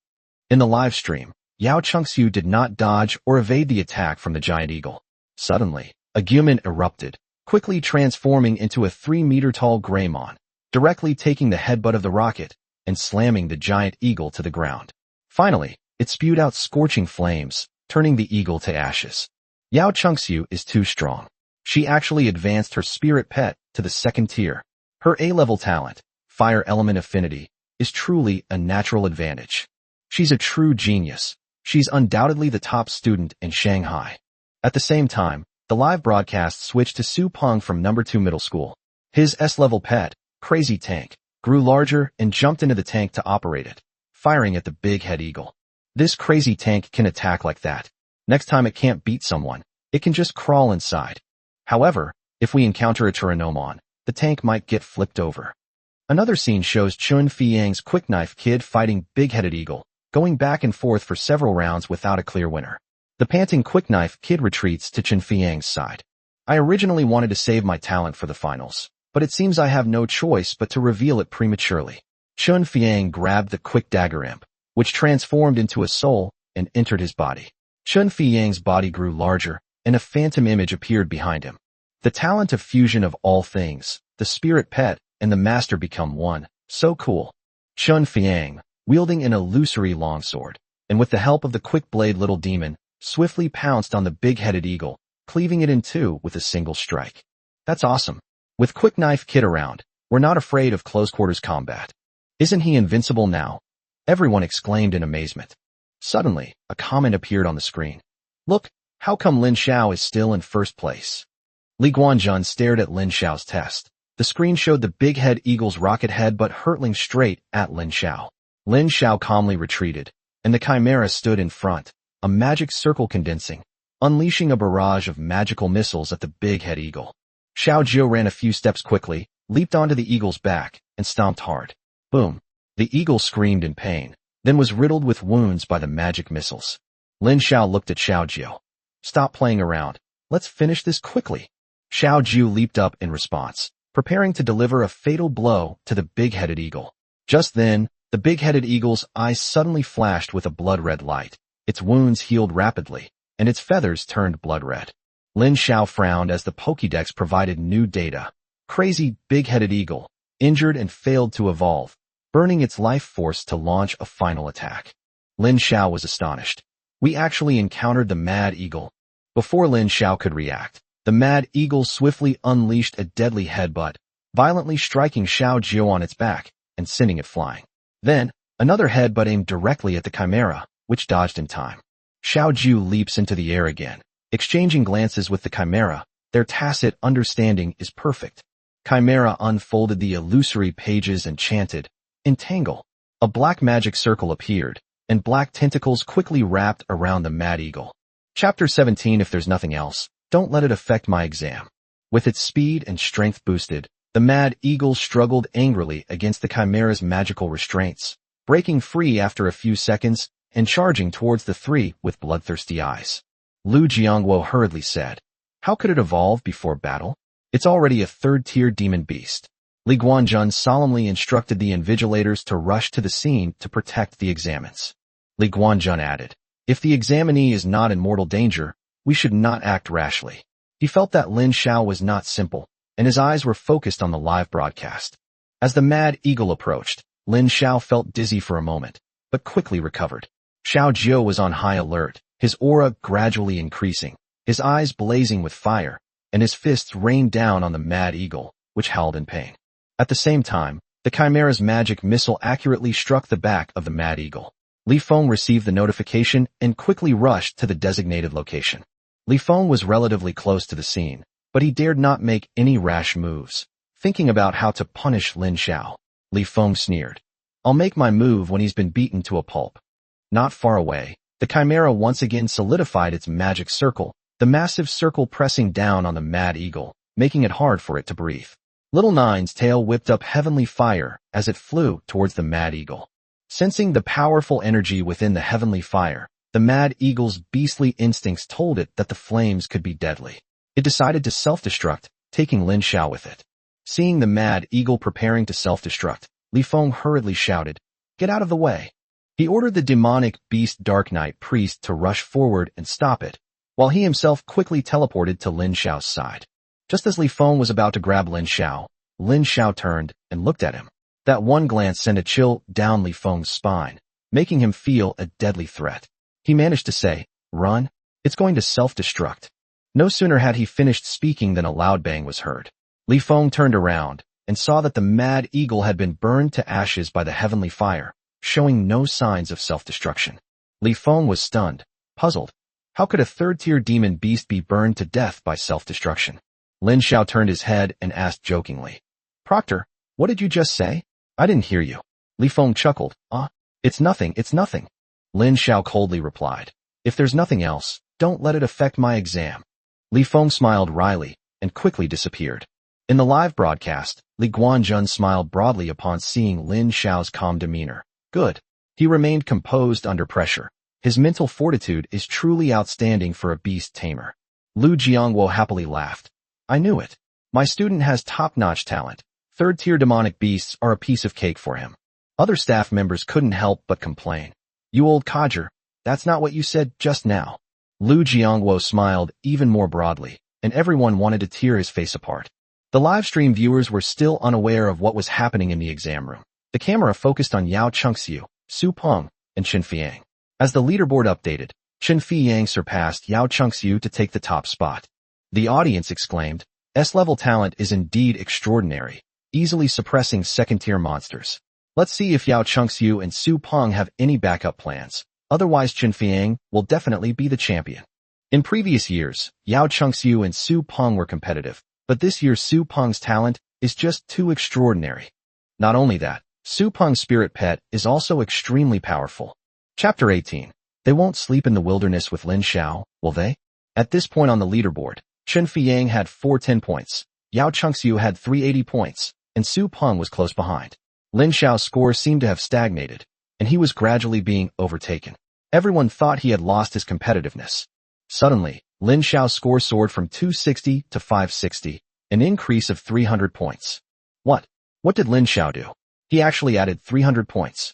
Speaker 1: In the live stream, Yao Chengxiu did not dodge or evade the attack from the giant eagle. Suddenly, a Guman erupted, quickly transforming into a 3-meter-tall Greymon, directly taking the headbutt of the rocket and slamming the giant eagle to the ground. Finally, it spewed out scorching flames, turning the eagle to ashes. Yao Chengxiu is too strong. She actually advanced her spirit pet to the second tier. Her A-level talent, Fire Element Affinity, is truly a natural advantage. She's a true genius. She's undoubtedly the top student in Shanghai. At the same time, the live broadcast switched to Su Peng from No. 2 middle school. His S-level pet, Crazy Tank, grew larger and jumped into the tank to operate it, firing at the big head eagle. This Crazy Tank can attack like that. Next time it can't beat someone, it can just crawl inside. However, if we encounter a Tyrannomon, the tank might get flipped over. Another scene shows Chun Fiyang's Quick Knife Kid fighting Big-Headed Eagle, going back and forth for several rounds without a clear winner. The panting Quick Knife Kid retreats to Chun Fiyang's side. I originally wanted to save my talent for the finals, but it seems I have no choice but to reveal it prematurely. Chun Fiyang grabbed the Quick Dagger Imp, which transformed into a soul and entered his body. Chun Fiyang's body grew larger, and a phantom image appeared behind him. The talent of fusion of all things, the spirit pet, and the master become one. So cool. Chun Fiyang, wielding an illusory longsword, and with the help of the Quick Blade Little Demon, swiftly pounced on the big-headed eagle, cleaving it in two with a single strike. That's awesome. With Quick Knife Kid around, we're not afraid of close-quarters combat. Isn't he invincible now? Everyone exclaimed in amazement. Suddenly, a comment appeared on the screen. Look, how come Lin Xiao is still in first place? Li Guanjun stared at Lin Xiao's test. The screen showed the big-head eagle's rocket head but hurtling straight at Lin Xiao. Lin Xiao calmly retreated, and the Chimera stood in front, a magic circle condensing, unleashing a barrage of magical missiles at the big-head eagle. Xiao Jiu ran a few steps quickly, leaped onto the eagle's back, and stomped hard. Boom! The eagle screamed in pain, then was riddled with wounds by the magic missiles. Lin Xiao looked at Xiao Jiu. Stop playing around. Let's finish this quickly. Xiao Jiu leaped up in response, preparing to deliver a fatal blow to the big-headed eagle. Just then, the big-headed eagle's eyes suddenly flashed with a blood-red light. Its wounds healed rapidly, and its feathers turned blood-red. Lin Xiao frowned as the Pokédex provided new data. Crazy big-headed eagle, injured and failed to evolve, burning its life force to launch a final attack. Lin Xiao was astonished. We actually encountered the Mad Eagle. Before Lin Xiao could react, the Mad Eagle swiftly unleashed a deadly headbutt, violently striking Xiao Jiu on its back and sending it flying. Then, another headbutt aimed directly at the Chimera, which dodged in time. Xiao Jiu leaps into the air again, exchanging glances with the Chimera. Their tacit understanding is perfect. Chimera unfolded the illusory pages and chanted, "Entangle." A black magic circle appeared, and black tentacles quickly wrapped around the Mad Eagle. Chapter 17. If there's nothing else, don't let it affect my exam. With its speed and strength boosted, the Mad Eagle struggled angrily against the Chimera's magical restraints, breaking free after a few seconds and charging towards the three with bloodthirsty eyes. Lu Jiangguo hurriedly said, "How could it evolve before battle? It's already a third-tier demon beast." Li Guanjun solemnly instructed the invigilators to rush to the scene to protect the examines. Li Guanjun added, "If the examinee is not in mortal danger, we should not act rashly." He felt that Lin Xiao was not simple, and his eyes were focused on the live broadcast. As the Mad Eagle approached, Lin Xiao felt dizzy for a moment, but quickly recovered. Xiao Jiu was on high alert, his aura gradually increasing, his eyes blazing with fire, and his fists rained down on the Mad Eagle, which howled in pain. At the same time, the Chimera's magic missile accurately struck the back of the Mad Eagle. Li Feng received the notification and quickly rushed to the designated location. Li Feng was relatively close to the scene, but he dared not make any rash moves. Thinking about how to punish Lin Xiao, Li Feng sneered, "I'll make my move when he's been beaten to a pulp." Not far away, the Chimera once again solidified its magic circle, the massive circle pressing down on the Mad Eagle, making it hard for it to breathe. Little Nine's tail whipped up heavenly fire as it flew towards the Mad Eagle. Sensing the powerful energy within the heavenly fire, the Mad Eagle's beastly instincts told it that the flames could be deadly. It decided to self-destruct, taking Lin Xiao with it. Seeing the Mad Eagle preparing to self-destruct, Li Feng hurriedly shouted, "Get out of the way." He ordered the demonic beast Dark Knight priest to rush forward and stop it, while he himself quickly teleported to Lin Xiao's side. Just as Li Feng was about to grab Lin Xiao turned and looked at him. That one glance sent a chill down Li Feng's spine, making him feel a deadly threat. He managed to say, "Run, it's going to self-destruct." No sooner had he finished speaking than a loud bang was heard. Li Feng turned around and saw that the Mad Eagle had been burned to ashes by the heavenly fire, showing no signs of self-destruction. Li Feng was stunned, puzzled. How could a third-tier demon beast be burned to death by self-destruction? Lin Xiao turned his head and asked jokingly, "Proctor, what did you just say? I didn't hear you." Li Feng chuckled. It's nothing, it's nothing." Lin Xiao coldly replied, "If there's nothing else, don't let it affect my exam." Li Feng smiled wryly and quickly disappeared. In the live broadcast, Li Guanjun smiled broadly upon seeing Lin Xiao's calm demeanor. Good. He remained composed under pressure. His mental fortitude is truly outstanding for a beast tamer. Lu Jiangwo happily laughed. "I knew it. My student has top-notch talent. Third-tier demonic beasts are a piece of cake for him." Other staff members couldn't help but complain. "You old codger, that's not what you said just now." Lu Jiangwo smiled even more broadly, and everyone wanted to tear his face apart. The livestream viewers were still unaware of what was happening in the exam room. The camera focused on Yao Chengxiu, Su Peng, and Chen Fiyang. As the leaderboard updated, Chen Fiyang surpassed Yao Chengxiu to take the top spot. The audience exclaimed, "S-level talent is indeed extraordinary, easily suppressing second-tier monsters. Let's see if Yao Chengxiu and Su Peng have any backup plans. Otherwise Chen Fiyang will definitely be the champion." In previous years, Yao Chengxiu and Su Peng were competitive, but this year Su Peng's talent is just too extraordinary. Not only that, Su Peng's spirit pet is also extremely powerful. Chapter 18. They won't sleep in the wilderness with Lin Xiao, will they? At this point on the leaderboard, Chen Fiyang had 410 points, Yao Chengxiu had 380 points, and Su Peng was close behind. Lin Xiao's score seemed to have stagnated, and he was gradually being overtaken. Everyone thought he had lost his competitiveness. Suddenly, Lin Xiao's score soared from 260 to 560, an increase of 300 points. What did Lin Xiao do? He actually added 300 points.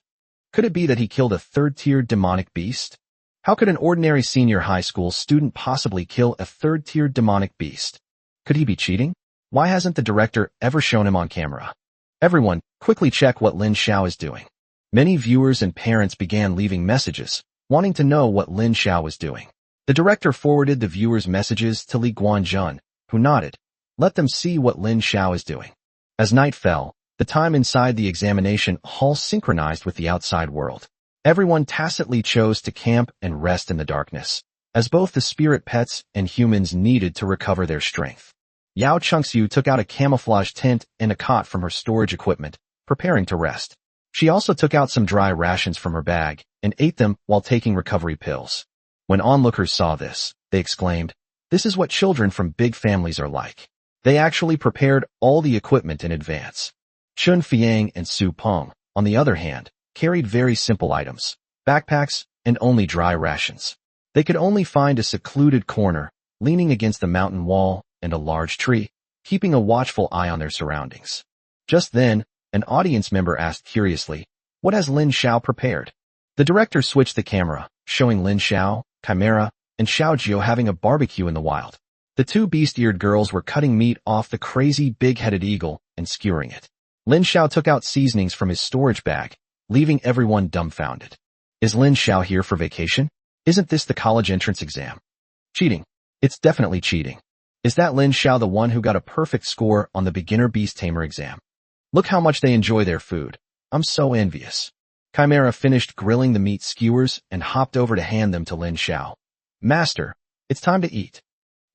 Speaker 1: Could it be that he killed a third-tier demonic beast? How could an ordinary senior high school student possibly kill a third-tier demonic beast? Could he be cheating? Why hasn't the director ever shown him on camera? Everyone, quickly check what Lin Xiao is doing. Many viewers and parents began leaving messages, wanting to know what Lin Xiao was doing. The director forwarded the viewers' messages to Li Guanjun, who nodded. Let them see what Lin Xiao is doing. As night fell, the time inside the examination hall synchronized with the outside world. Everyone tacitly chose to camp and rest in the darkness, as both the spirit pets and humans needed to recover their strength. Yao Chengxiu took out a camouflage tent and a cot from her storage equipment, preparing to rest. She also took out some dry rations from her bag and ate them while taking recovery pills. When onlookers saw this, they exclaimed, "This is what children from big families are like." They actually prepared all the equipment in advance. Chen Fiyang and Su Peng, on the other hand, carried very simple items, backpacks, and only dry rations. They could only find a secluded corner, leaning against the mountain wall and a large tree, keeping a watchful eye on their surroundings. Just then, an audience member asked curiously, "What has Lin Xiao prepared?" The director switched the camera, showing Lin Xiao, Chimera, and Xiaojio having a barbecue in the wild. The two beast-eared girls were cutting meat off the crazy big-headed eagle and skewering it. Lin Xiao took out seasonings from his storage bag, leaving everyone dumbfounded. Is Lin Xiao here for vacation? Isn't this the college entrance exam? Cheating. It's definitely cheating. Is that Lin Xiao the one who got a perfect score on the beginner beast tamer exam? Look how much they enjoy their food. I'm so envious. Chimera finished grilling the meat skewers and hopped over to hand them to Lin Xiao. "Master, it's time to eat."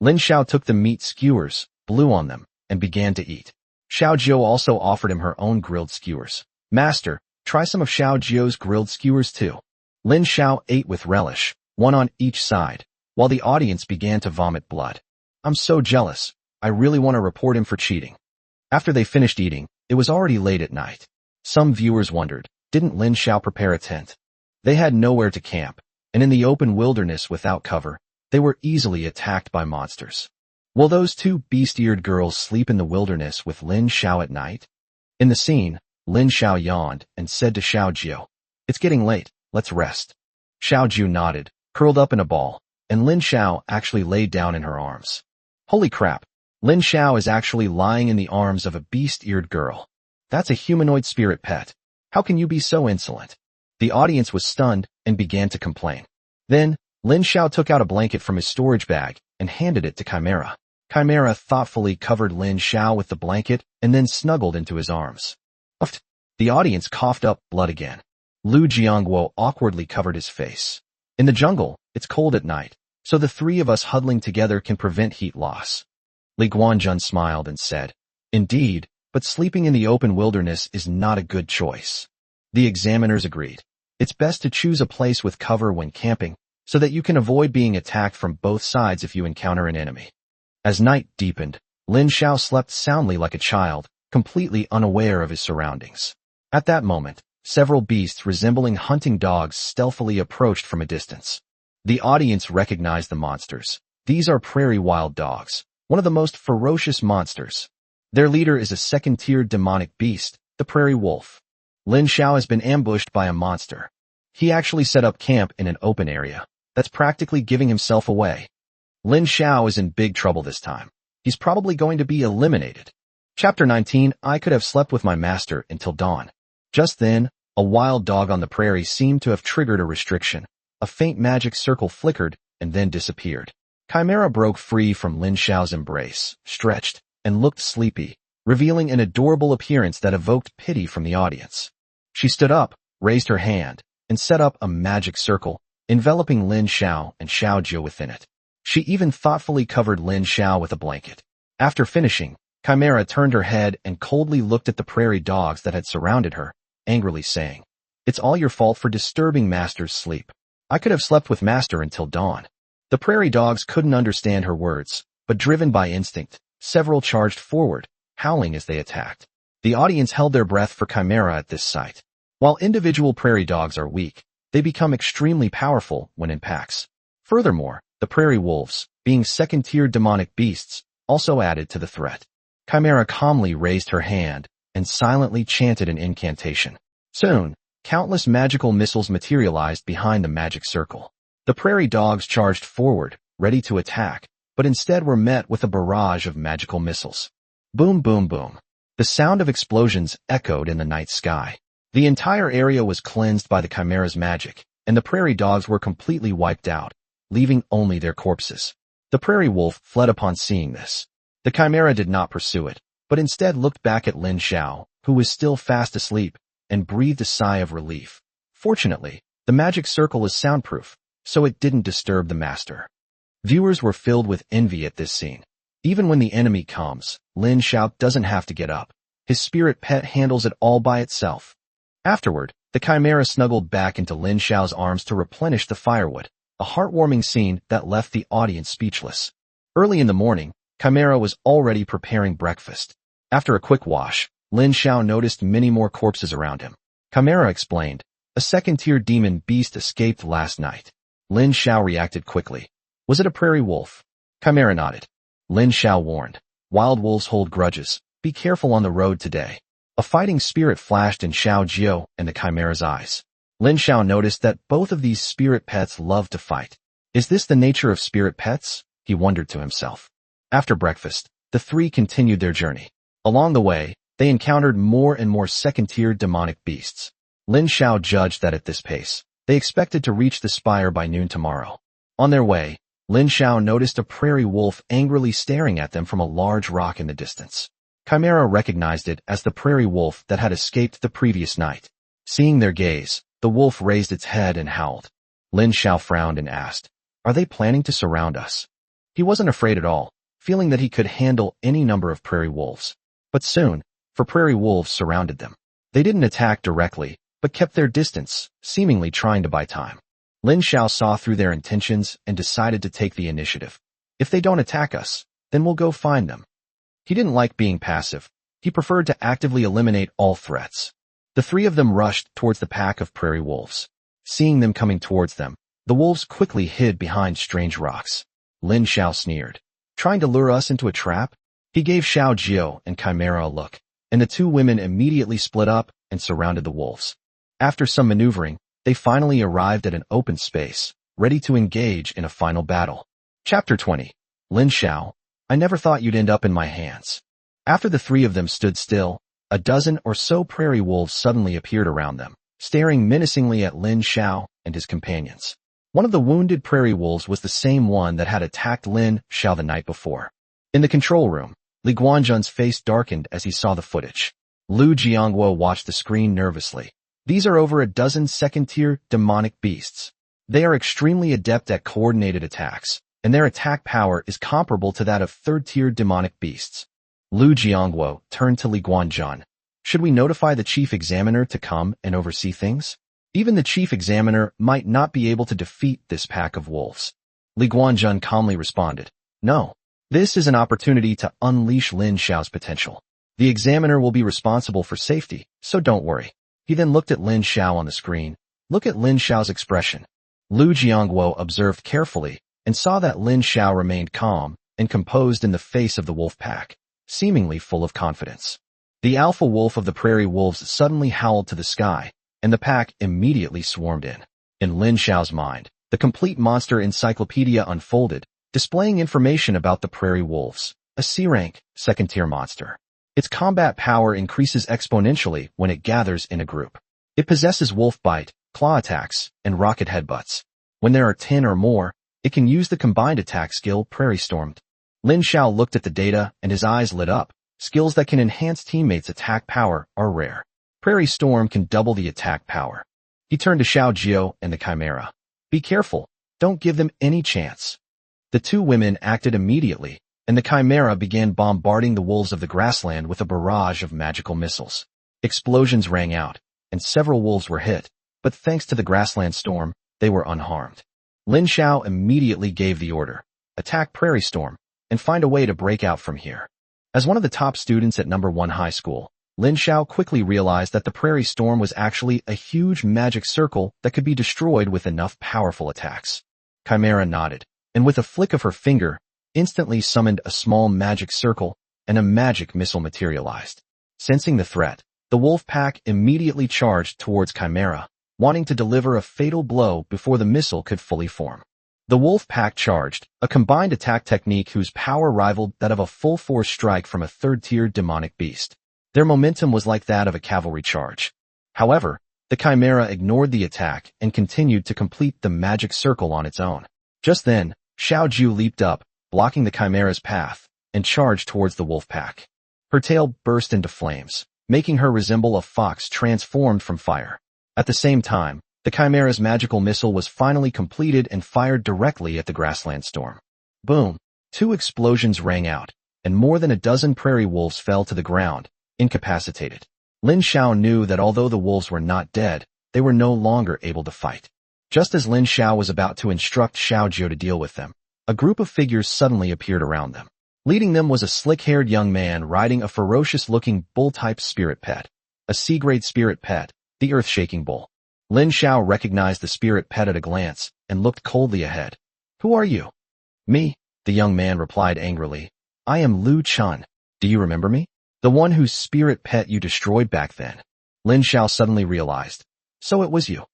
Speaker 1: Lin Xiao took the meat skewers, blew on them, and began to eat. Xiaojio also offered him her own grilled skewers. "Master, try some of Xiaojio's grilled skewers too." Lin Xiao ate with relish, one on each side, while the audience began to vomit blood. "I'm so jealous. I really want to report him for cheating." After they finished eating, it was already late at night. Some viewers wondered, didn't Lin Xiao prepare a tent? They had nowhere to camp, and in the open wilderness without cover, they were easily attacked by monsters. Will those two beast-eared girls sleep in the wilderness with Lin Xiao at night? In the scene, Lin Xiao yawned and said to Xiaojio, "It's getting late. let's rest. Xiao Ju nodded, curled up in a ball, and Lin Xiao actually laid down in her arms. Holy crap, Lin Xiao is actually lying in the arms of a beast-eared girl. That's a humanoid spirit pet. How can you be so insolent? The audience was stunned and began to complain. Then, Lin Xiao took out a blanket from his storage bag and handed it to Chimera. Chimera thoughtfully covered Lin Xiao with the blanket and then snuggled into his arms. Uft. The audience coughed up blood again. Lu Jiangguo awkwardly covered his face. In the jungle, it's cold at night, so the three of us huddling together can prevent heat loss. Li Guanjun smiled and said, Indeed, but sleeping in the open wilderness is not a good choice. The examiners agreed. It's best to choose a place with cover when camping, so that you can avoid being attacked from both sides if you encounter an enemy. As night deepened, Lin Xiao slept soundly like a child, completely unaware of his surroundings. At that moment, several beasts resembling hunting dogs stealthily approached from a distance. The audience recognized the monsters. These are prairie wild dogs, one of the most ferocious monsters. Their leader is a second-tier demonic beast, the prairie wolf. Lin Xiao has been ambushed by a monster. He actually set up camp in an open area. That's practically giving himself away. Lin Xiao is in big trouble this time. He's probably going to be eliminated. Chapter 19, I could have slept with my master until dawn. Just then, a wild dog on the prairie seemed to have triggered a restriction. A faint magic circle flickered and then disappeared. Chimera broke free from Lin Xiao's embrace, stretched, and looked sleepy, revealing an adorable appearance that evoked pity from the audience. She stood up, raised her hand, and set up a magic circle, enveloping Lin Xiao and Xiao Ju within it. She even thoughtfully covered Lin Xiao with a blanket. After finishing, Chimera turned her head and coldly looked at the prairie dogs that had surrounded her, angrily saying, It's all your fault for disturbing Master's sleep. I could have slept with Master until dawn. The prairie dogs couldn't understand her words, but driven by instinct, several charged forward, howling as they attacked. The audience held their breath for Chimera at this sight. While individual prairie dogs are weak, they become extremely powerful when in packs. Furthermore, the prairie wolves, being second-tier demonic beasts, also added to the threat. Chimera calmly raised her hand and silently chanted an incantation. Soon, countless magical missiles materialized behind the magic circle. The prairie dogs charged forward, ready to attack, but instead were met with a barrage of magical missiles. Boom, boom, boom. The sound of explosions echoed in the night sky. The entire area was cleansed by the Chimera's magic, and the prairie dogs were completely wiped out, leaving only their corpses. The prairie wolf fled upon seeing this. The Chimera did not pursue it, but instead looked back at Lin Xiao, who was still fast asleep, and breathed a sigh of relief. Fortunately, the magic circle is soundproof, so it didn't disturb the master. Viewers were filled with envy at this scene. Even when the enemy comes, Lin Xiao doesn't have to get up. His spirit pet handles it all by itself. Afterward, the Chimera snuggled back into Lin Xiao's arms to replenish the firewood, a heartwarming scene that left the audience speechless. Early in the morning, Chimera was already preparing breakfast. After a quick wash, Lin Xiao noticed many more corpses around him. Chimera explained, A second-tier demon beast escaped last night. Lin Xiao reacted quickly. Was it a prairie wolf? Chimera nodded. Lin Xiao warned, Wild wolves hold grudges. Be careful on the road today. A fighting spirit flashed in Xiao Jiu and the Chimera's eyes. Lin Xiao noticed that both of these spirit pets love to fight. Is this the nature of spirit pets? He wondered to himself. After breakfast, the three continued their journey. Along the way, they encountered more and more second-tier demonic beasts. Lin Xiao judged that at this pace, they expected to reach the spire by noon tomorrow. On their way, Lin Xiao noticed a prairie wolf angrily staring at them from a large rock in the distance. Chimera recognized it as the prairie wolf that had escaped the previous night. Seeing their gaze, the wolf raised its head and howled. Lin Xiao frowned and asked, Are they planning to surround us? He wasn't afraid at all, feeling that he could handle any number of prairie wolves. But soon, prairie wolves surrounded them. They didn't attack directly, but kept their distance, seemingly trying to buy time. Lin Xiao saw through their intentions and decided to take the initiative. If they don't attack us, then we'll go find them. He didn't like being passive. He preferred to actively eliminate all threats. The three of them rushed towards the pack of prairie wolves. Seeing them coming towards them, the wolves quickly hid behind strange rocks. Lin Xiao sneered. Trying to lure us into a trap? He gave Xiao Jiu and Chimera a look, and the two women immediately split up and surrounded the wolves. After some maneuvering, they finally arrived at an open space, ready to engage in a final battle. Chapter 20. Lin Xiao, I never thought you'd end up in my hands. After the three of them stood still, a dozen or so prairie wolves suddenly appeared around them, staring menacingly at Lin Xiao and his companions. One of the wounded prairie wolves was the same one that had attacked Lin Xiao the night before. In the control room, Li Guanzhun's face darkened as he saw the footage. Lu Jiangguo watched the screen nervously. These are over a dozen second-tier demonic beasts. They are extremely adept at coordinated attacks, and their attack power is comparable to that of third-tier demonic beasts. Lu Jiangguo turned to Li Guanzhun. Should we notify the chief examiner to come and oversee things? Even the chief examiner might not be able to defeat this pack of wolves. Li Guanzhun calmly responded, No. This is an opportunity to unleash Lin Xiao's potential. The examiner will be responsible for safety, so don't worry. He then looked at Lin Xiao on the screen. Look at Lin Xiao's expression. Lu Jiangguo observed carefully and saw that Lin Xiao remained calm and composed in the face of the wolf pack, seemingly full of confidence. The alpha wolf of the prairie wolves suddenly howled to the sky, and the pack immediately swarmed in. In Lin Xiao's mind, the complete monster encyclopedia unfolded, displaying information about the prairie wolves, a C-rank, second-tier monster. Its combat power increases exponentially when it gathers in a group. It possesses wolf bite, claw attacks, and rocket headbutts. When there are 10 or more, it can use the combined attack skill Prairie Storm. Lin Xiao looked at the data and his eyes lit up. Skills that can enhance teammates' attack power are rare. Prairie Storm can double the attack power. He turned to Xiao Jiao and the Chimera. Be careful, don't give them any chance. The two women acted immediately, and the Chimera began bombarding the wolves of the grassland with a barrage of magical missiles. Explosions rang out, and several wolves were hit, but thanks to the grassland storm, they were unharmed. Lin Xiao immediately gave the order, attack Prairie Storm, and find a way to break out from here. As one of the top students at No. 1 high school, Lin Xiao quickly realized that the Prairie Storm was actually a huge magic circle that could be destroyed with enough powerful attacks. Chimera nodded, and with a flick of her finger, instantly summoned a small magic circle, and a magic missile materialized. Sensing the threat, the wolf pack immediately charged towards Chimera, wanting to deliver a fatal blow before the missile could fully form. The wolf pack charged, a combined attack technique whose power rivaled that of a full-force strike from a third-tier demonic beast. Their momentum was like that of a cavalry charge. However, the Chimera ignored the attack and continued to complete the magic circle on its own. Just then, Xiao Jiao leaped up, blocking the Chimera's path, and charged towards the wolf pack. Her tail burst into flames, making her resemble a fox transformed from fire. At the same time, the Chimera's magical missile was finally completed and fired directly at the grassland storm. Boom! 2 explosions rang out, and more than a dozen prairie wolves fell to the ground, incapacitated. Lin Xiao knew that although the wolves were not dead, they were no longer able to fight. Just as Lin Xiao was about to instruct Xiao Jiao to deal with them, a group of figures suddenly appeared around them. Leading them was a slick-haired young man riding a ferocious-looking bull-type spirit pet. A C-grade spirit pet, the earth-shaking bull. Lin Xiao recognized the spirit pet at a glance and looked coldly ahead. Who are you? Me, the young man replied angrily. I am Lu Chun. Do you remember me? The one whose spirit pet you destroyed back then. Lin Xiao suddenly realized. So it was you.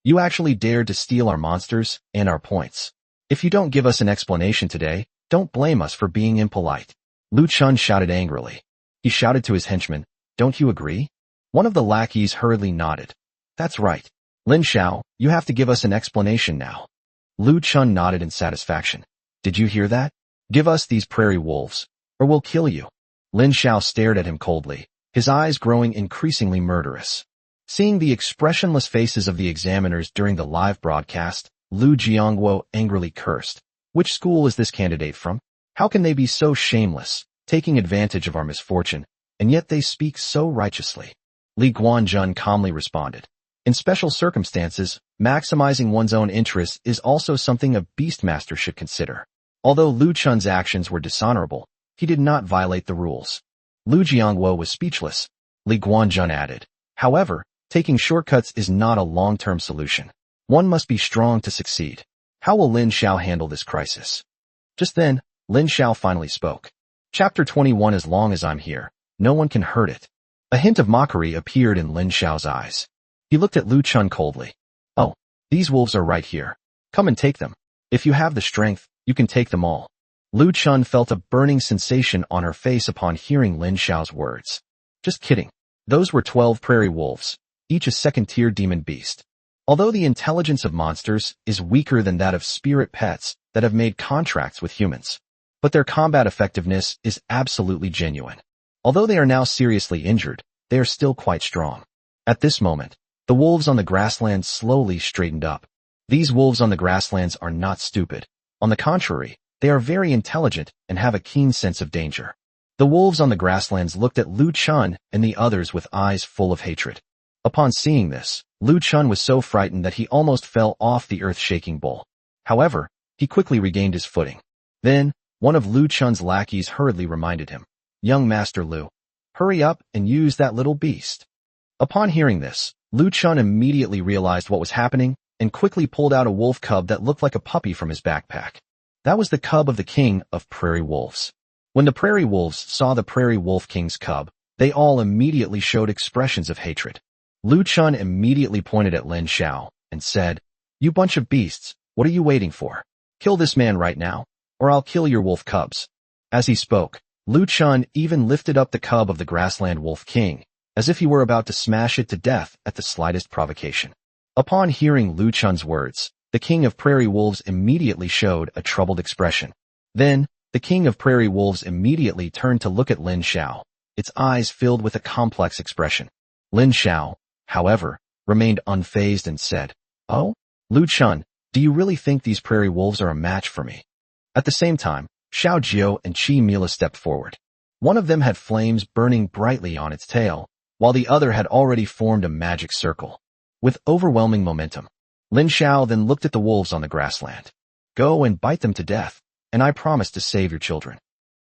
Speaker 1: You actually dared to steal our monsters and our points. If you don't give us an explanation today, don't blame us for being impolite. Lu Chun shouted angrily. He shouted to his henchmen, Don't you agree? One of the lackeys hurriedly nodded. That's right. Lin Xiao, you have to give us an explanation now. Lu Chun nodded in satisfaction. Did you hear that? Give us these prairie wolves, or we'll kill you. Lin Xiao stared at him coldly, his eyes growing increasingly murderous. Seeing the expressionless faces of the examiners during the live broadcast, Lu Jiangguo angrily cursed. Which school is this candidate from? How can they be so shameless, taking advantage of our misfortune, and yet they speak so righteously? Li Guanzhun calmly responded. In special circumstances, maximizing one's own interests is also something a beastmaster should consider. Although Lu Chun's actions were dishonorable, he did not violate the rules. Lu Jiangguo was speechless. Li Guanzhun added, However, taking shortcuts is not a long-term solution. One must be strong to succeed. How will Lin Xiao handle this crisis? Just then, Lin Xiao finally spoke. Chapter 21 As long as I'm here, no one can hurt it. A hint of mockery appeared in Lin Xiao's eyes. He looked at Lu Chun coldly. Oh, these wolves are right here. Come and take them. If you have the strength, you can take them all. Lu Chun felt a burning sensation on her face upon hearing Lin Xiao's words. Just kidding. Those were 12 prairie wolves, each a second-tier demon beast. Although the intelligence of monsters is weaker than that of spirit pets that have made contracts with humans, but their combat effectiveness is absolutely genuine. Although they are now seriously injured, they are still quite strong. At this moment, the wolves on the grasslands slowly straightened up. These wolves on the grasslands are not stupid. On the contrary, they are very intelligent and have a keen sense of danger. The wolves on the grasslands looked at Lu Chun and the others with eyes full of hatred. Upon seeing this, Lu Chun was so frightened that he almost fell off the earth-shaking bull. However, he quickly regained his footing. Then, one of Lu Chun's lackeys hurriedly reminded him, "Young Master Lu, hurry up and use that little beast." Upon hearing this, Lu Chun immediately realized what was happening and quickly pulled out a wolf cub that looked like a puppy from his backpack. That was the cub of the king of prairie wolves. When the prairie wolves saw the prairie wolf king's cub, they all immediately showed expressions of hatred. Lu Chun immediately pointed at Lin Xiao and said, "You bunch of beasts, what are you waiting for? Kill this man right now, or I'll kill your wolf cubs." As he spoke, Lu Chun even lifted up the cub of the grassland wolf king, as if he were about to smash it to death at the slightest provocation. Upon hearing Lu Chun's words, the king of prairie wolves immediately showed a troubled expression. Then, the king of prairie wolves immediately turned to look at Lin Xiao, its eyes filled with a complex expression. Lin Xiao, however, remained unfazed and said, "Oh, Lu Chun, do you really think these prairie wolves are a match for me?" At the same time, Xiao Jiao and Qi Mila stepped forward. One of them had flames burning brightly on its tail, while the other had already formed a magic circle. With overwhelming momentum, Lin Xiao then looked at the wolves on the grassland. "Go and bite them to death, and I promise to save your children."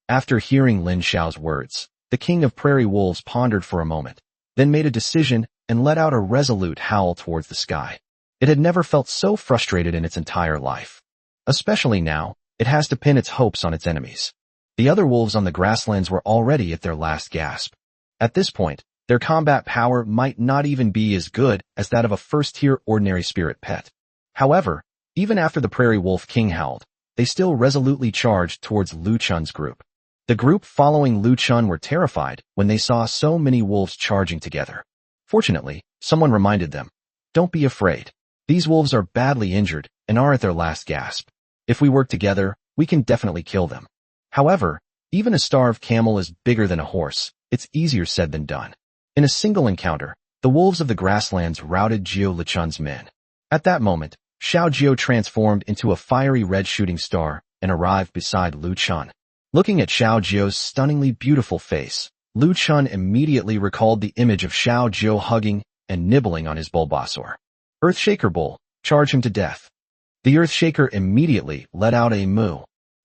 Speaker 1: After hearing Lin Xiao's words, the king of prairie wolves pondered for a moment, then made a decision and let out a resolute howl towards the sky. It had never felt so frustrated in its entire life. Especially now, it has to pin its hopes on its enemies. The other wolves on the grasslands were already at their last gasp. At this point, their combat power might not even be as good as that of a first-tier ordinary spirit pet. However, even after the prairie wolf king howled, they still resolutely charged towards Lu Chun's group. The group following Lu Chun were terrified when they saw so many wolves charging together. Fortunately, someone reminded them, "Don't be afraid. These wolves are badly injured and are at their last gasp. If we work together, we can definitely kill them." However, even a starved camel is bigger than a horse. It's easier said than done. In a single encounter, the wolves of the grasslands routed Jiao Lichun's men. At that moment, Xiao Jiao transformed into a fiery red shooting star and arrived beside Lu Chun. Looking at Xiao Jiao's stunningly beautiful face, Lu Chun immediately recalled the image of Xiao Jiao hugging and nibbling on his Bulbasaur. "Earthshaker Bull, charge him to death." The Earthshaker immediately let out a moo.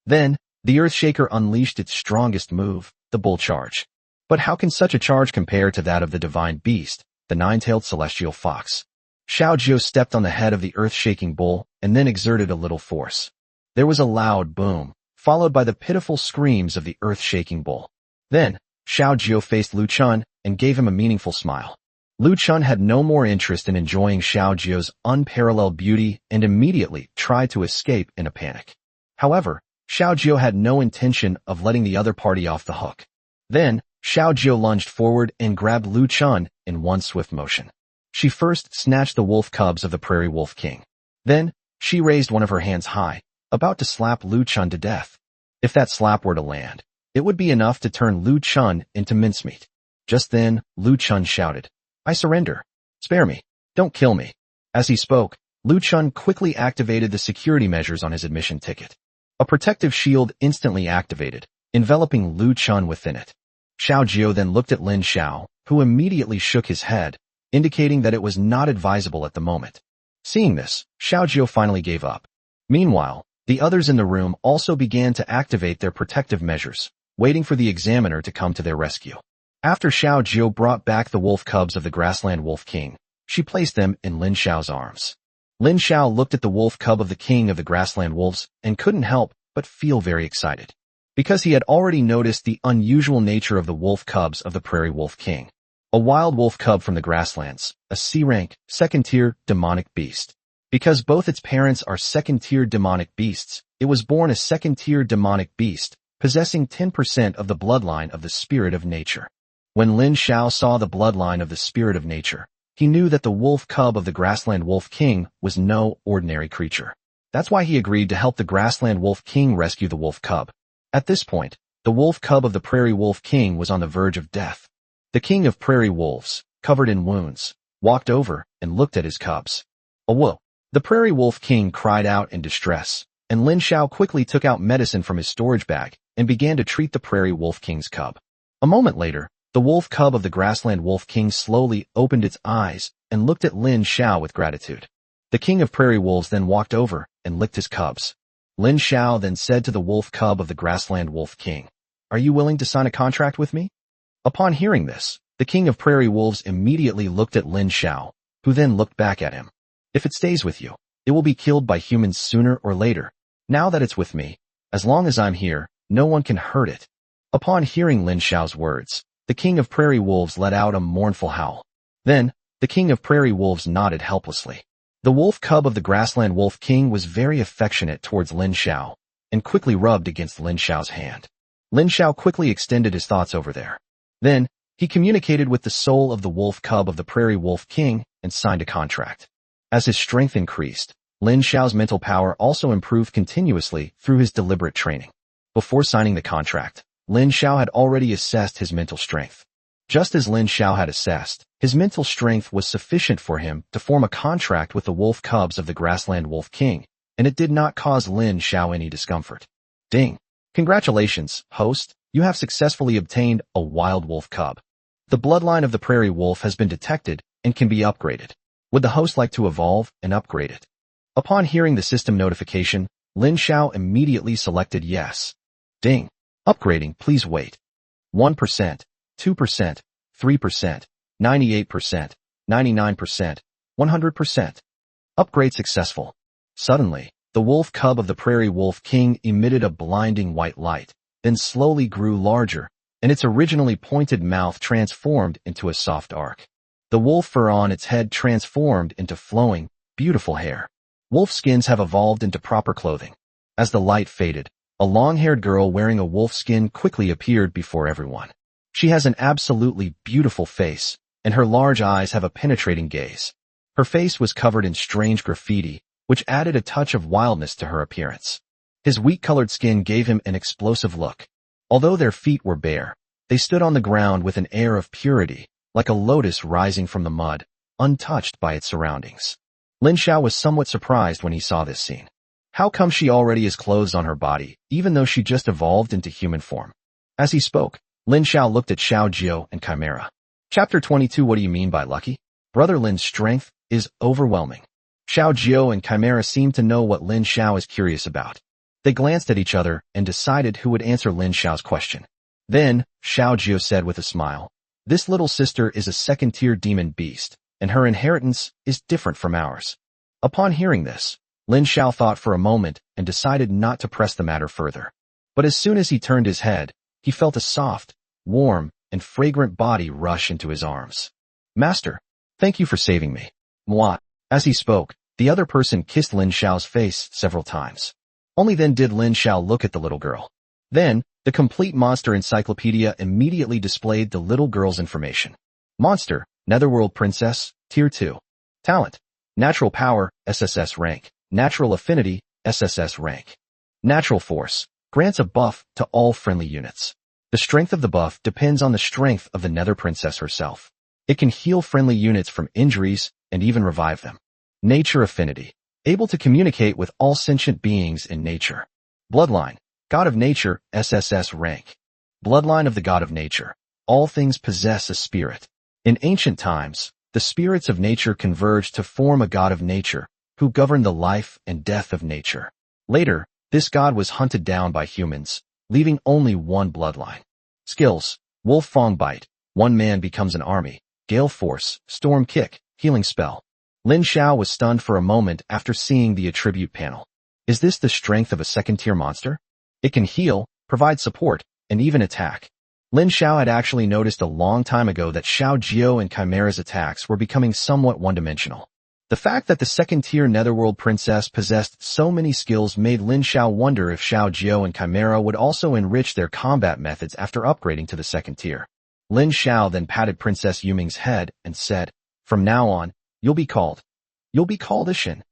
Speaker 1: Then, the Earthshaker unleashed its strongest move, the Bull Charge. But how can such a charge compare to that of the divine beast, the nine-tailed celestial fox? Xiao Jiao stepped on the head of the earth-shaking bull and then exerted a little force. There was a loud boom, followed by the pitiful screams of the earth-shaking bull. Then, Xiao Jiao faced Lu Chun and gave him a meaningful smile. Lu Chun had no more interest in enjoying Xiao Jiao's unparalleled beauty and immediately tried to escape in a panic. However, Xiao Jiao had no intention of letting the other party off the hook. Then, Xiao Jiao lunged forward and grabbed Lu Chun in one swift motion. She first snatched the wolf cubs of the prairie wolf king. Then, she raised one of her hands high, about to slap Lu Chun to death. If that slap were to land, it would be enough to turn Lu Chun into mincemeat. Just then, Lu Chun shouted, "I surrender. Spare me. Don't kill me." As he spoke, Lu Chun quickly activated the security measures on his admission ticket. A protective shield instantly activated, enveloping Lu Chun within it. Xiao Jiao then looked at Lin Xiao, who immediately shook his head, indicating that it was not advisable at the moment. Seeing this, Xiao Jiao finally gave up. Meanwhile, the others in the room also began to activate their protective measures, waiting for the examiner to come to their rescue. After Xiao Jiao brought back the wolf cubs of the grassland wolf king, she placed them in Lin Xiao's arms. Lin Xiao looked at the wolf cub of the king of the grassland wolves and couldn't help but feel very excited, because he had already noticed the unusual nature of the wolf cubs of the prairie wolf king. a wild wolf cub from the grasslands, a C-rank, second-tier demonic beast. Because both its parents are second-tier demonic beasts, it was born a second-tier demonic beast, possessing 10% of the bloodline of the spirit of nature. When Lin Xiao saw the bloodline of the spirit of nature, he knew that the wolf cub of the grassland wolf king was no ordinary creature. That's why he agreed to help the grassland wolf king rescue the wolf cub. At this point, the wolf cub of the prairie wolf king was on the verge of death. The king of prairie wolves, covered in wounds, walked over and looked at his cubs. Whoa! The prairie wolf king cried out in distress, and Lin Xiao quickly took out medicine from his storage bag and began to treat the prairie wolf king's cub. A moment later, the wolf cub of the grassland wolf king slowly opened its eyes and looked at Lin Xiao with gratitude. The king of prairie wolves then walked over and licked his cubs. Lin Xiao then said to the wolf cub of the grassland wolf king, "Are you willing to sign a contract with me?" Upon hearing this, the king of prairie wolves immediately looked at Lin Xiao, who then looked back at him. "If it stays with you, it will be killed by humans sooner or later. Now that it's with me, as long as I'm here, no one can hurt it." Upon hearing Lin Xiao's words, the king of prairie wolves let out a mournful howl. Then, the king of prairie wolves nodded helplessly. The wolf cub of the grassland wolf king was very affectionate towards Lin Xiao, and quickly rubbed against Lin Xiao's hand. Lin Xiao quickly extended his thoughts over there. Then, he communicated with the soul of the wolf cub of the prairie wolf king and signed a contract. As his strength increased, Lin Xiao's mental power also improved continuously through his deliberate training. Before signing the contract, Lin Xiao had already assessed his mental strength. Just as Lin Xiao had assessed, his mental strength was sufficient for him to form a contract with the wolf cubs of the grassland wolf king, and it did not cause Lin Xiao any discomfort. Ding! Congratulations, host, you have successfully obtained a wild wolf cub. The bloodline of the prairie wolf has been detected and can be upgraded. Would the host like to evolve and upgrade it? Upon hearing the system notification, Lin Xiao immediately selected yes. Ding! Upgrading, please wait. 1%, 2%, 3%, 98%, 99%, 100%. Upgrade successful. Suddenly, the wolf cub of the prairie wolf king emitted a blinding white light, then slowly grew larger, and its originally pointed mouth transformed into a soft arc. The wolf fur on its head transformed into flowing, beautiful hair. Wolf skins have evolved into proper clothing. As the light faded, a long-haired girl wearing a wolf skin quickly appeared before everyone. She has an absolutely beautiful face, and her large eyes have a penetrating gaze. Her face was covered in strange graffiti, which added a touch of wildness to her appearance. His wheat-colored skin gave him an explosive look. Although their feet were bare, they stood on the ground with an air of purity, like a lotus rising from the mud, untouched by its surroundings. Lin Xiao was somewhat surprised when he saw this scene. How come she already has clothes on her body, even though she just evolved into human form? As he spoke, Lin Xiao looked at Xiao Jiao and Chimera. Chapter 22. What do you mean by lucky? Brother Lin's strength is overwhelming. Xiao Jiao and Chimera seemed to know what Lin Xiao is curious about. They glanced at each other and decided who would answer Lin Xiao's question. Then, Xiao Jiao said with a smile, "This little sister is a second-tier demon beast, and her inheritance is different from ours." Upon hearing this, Lin Xiao thought for a moment and decided not to press the matter further. But as soon as he turned his head, he felt a soft, warm, and fragrant body rush into his arms. "Master, thank you for saving me." Mwah. As he spoke, the other person kissed Lin Xiao's face several times. Only then did Lin Xiao look at the little girl. Then, the complete monster encyclopedia immediately displayed the little girl's information. Monster, Netherworld Princess, Tier 2. Talent, Natural Power, SSS rank. Natural Affinity, SSS rank. Natural Force, grants a buff to all friendly units. The strength of the buff depends on the strength of the Nether Princess herself. It can heal friendly units from injuries and even revive them. Nature Affinity, able to communicate with all sentient beings in nature. Bloodline, God of Nature, SSS rank. Bloodline of the God of Nature. All things possess a spirit. In ancient times, the spirits of nature converged to form a God of Nature, who governed the life and death of nature. Later, this god was hunted down by humans, leaving only one bloodline. Skills, Wolf Fang Bite, one man becomes an army. Gale Force, Storm Kick, healing spell. Lin Xiao was stunned for a moment after seeing the attribute panel. Is this the strength of a second-tier monster? It can heal, provide support, and even attack. Lin Xiao had actually noticed a long time ago that Xiao Jiao and Chimera's attacks were becoming somewhat one-dimensional. The fact that the second-tier Netherworld princess possessed so many skills made Lin Xiao wonder if Xiao Jiao and Chimera would also enrich their combat methods after upgrading to the second tier. Lin Xiao then patted Princess Yuming's head and said, "From now on, you'll be called Ishin."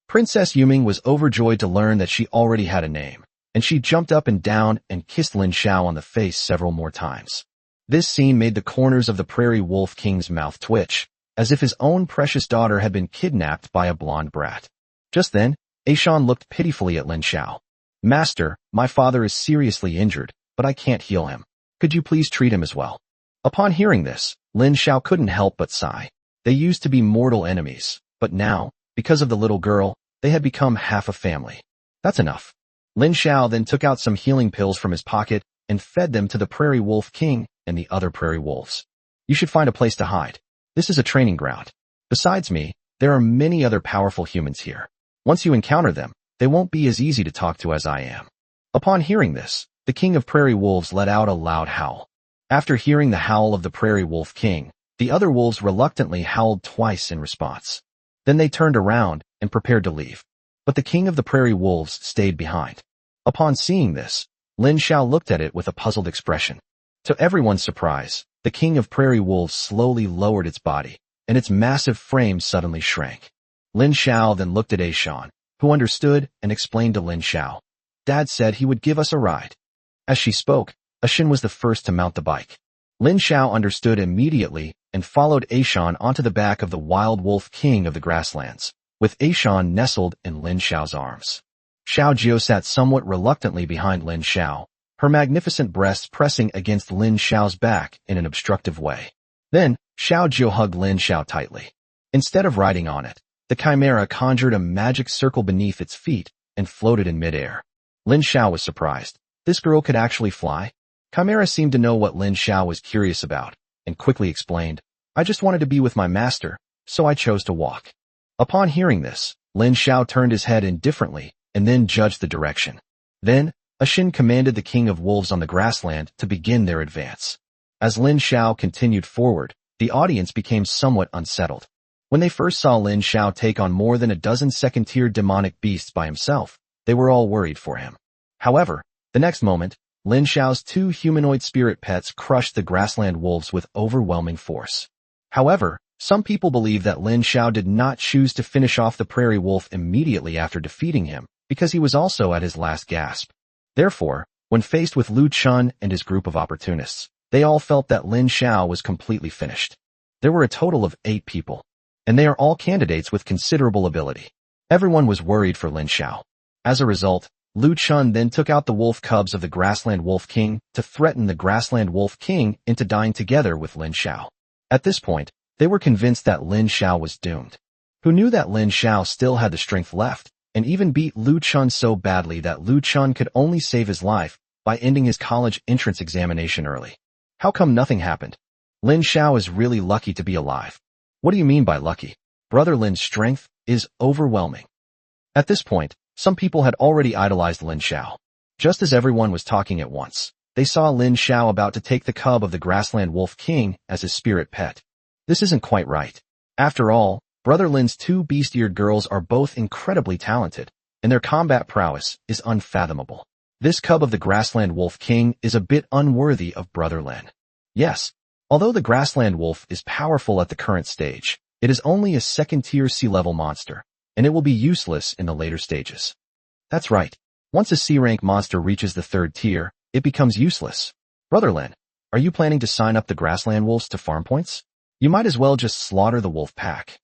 Speaker 1: Princess Yuming was overjoyed to learn that she already had a name, and she jumped up and down and kissed Lin Xiao on the face several more times. This scene made the corners of the Prairie Wolf King's mouth twitch, as if his own precious daughter had been kidnapped by a blonde brat. Just then, Aishan looked pitifully at Lin Xiao. "Master, my father is seriously injured, but I can't heal him. Could you please treat him as well?" Upon hearing this, Lin Xiao couldn't help but sigh. They used to be mortal enemies, but now, because of the little girl, they had become half a family. That's enough. Lin Xiao then took out some healing pills from his pocket and fed them to the Prairie Wolf King and the other prairie wolves. "You should find a place to hide. This is a training ground. Besides me, there are many other powerful humans here. Once you encounter them, they won't be as easy to talk to as I am." Upon hearing this, the King of Prairie Wolves let out a loud howl. After hearing the howl of the Prairie Wolf King, the other wolves reluctantly howled twice in response. Then they turned around and prepared to leave. But the King of the Prairie Wolves stayed behind. Upon seeing this, Lin Xiao looked at it with a puzzled expression. To everyone's surprise, the King of Prairie Wolves slowly lowered its body, and its massive frame suddenly shrank. Lin Xiao then looked at Aishan, who understood and explained to Lin Xiao. "Dad said he would give us a ride." As she spoke, Aishan was the first to mount the bike. Lin Xiao understood immediately and followed Aishan onto the back of the Wild Wolf King of the Grasslands, with Aishan nestled in Lin Xiao's arms. Xiao Jiao sat somewhat reluctantly behind Lin Xiao, her magnificent breasts pressing against Lin Xiao's back in an obstructive way. Then, Xiao Jiao hugged Lin Xiao tightly. Instead of riding on it, the Chimera conjured a magic circle beneath its feet and floated in midair. Lin Xiao was surprised. This girl could actually fly? Chimera seemed to know what Lin Xiao was curious about, and quickly explained, "I just wanted to be with my master, so I chose to walk." Upon hearing this, Lin Xiao turned his head indifferently and then judged the direction. Then, Aishan commanded the King of Wolves on the grassland to begin their advance. As Lin Xiao continued forward, the audience became somewhat unsettled. When they first saw Lin Xiao take on more than a dozen second-tier demonic beasts by himself, they were all worried for him. However, the next moment, Lin Xiao's two humanoid spirit pets crushed the grassland wolves with overwhelming force. However, some people believe that Lin Xiao did not choose to finish off the prairie wolf immediately after defeating him, because he was also at his last gasp. Therefore, when faced with Lu Chun and his group of opportunists, they all felt that Lin Xiao was completely finished. There were a total of 8 people, and they are all candidates with considerable ability. Everyone was worried for Lin Xiao. As a result, Lu Chun then took out the wolf cubs of the Grassland Wolf King to threaten the Grassland Wolf King into dying together with Lin Xiao. At this point, they were convinced that Lin Xiao was doomed. Who knew that Lin Xiao still had the strength left, and even beat Lu Chun so badly that Lu Chun could only save his life by ending his college entrance examination early. How come nothing happened? Lin Xiao is really lucky to be alive. What do you mean by lucky? Brother Lin's strength is overwhelming. At this point, some people had already idolized Lin Xiao. Just as everyone was talking at once, they saw Lin Xiao about to take the cub of the Grassland Wolf King as his spirit pet. This isn't quite right. After all, Brother Lin's 2 beast-eared girls are both incredibly talented, and their combat prowess is unfathomable. This cub of the Grassland Wolf King is a bit unworthy of Brother Lin. Yes, although the Grassland Wolf is powerful at the current stage, it is only a second-tier sea-level monster, and it will be useless in the later stages. That's right. Once a C-rank monster reaches the 3rd tier, it becomes useless. Brother Lin, are you planning to sign up the Grassland Wolves to farm points? You might as well just slaughter the wolf pack.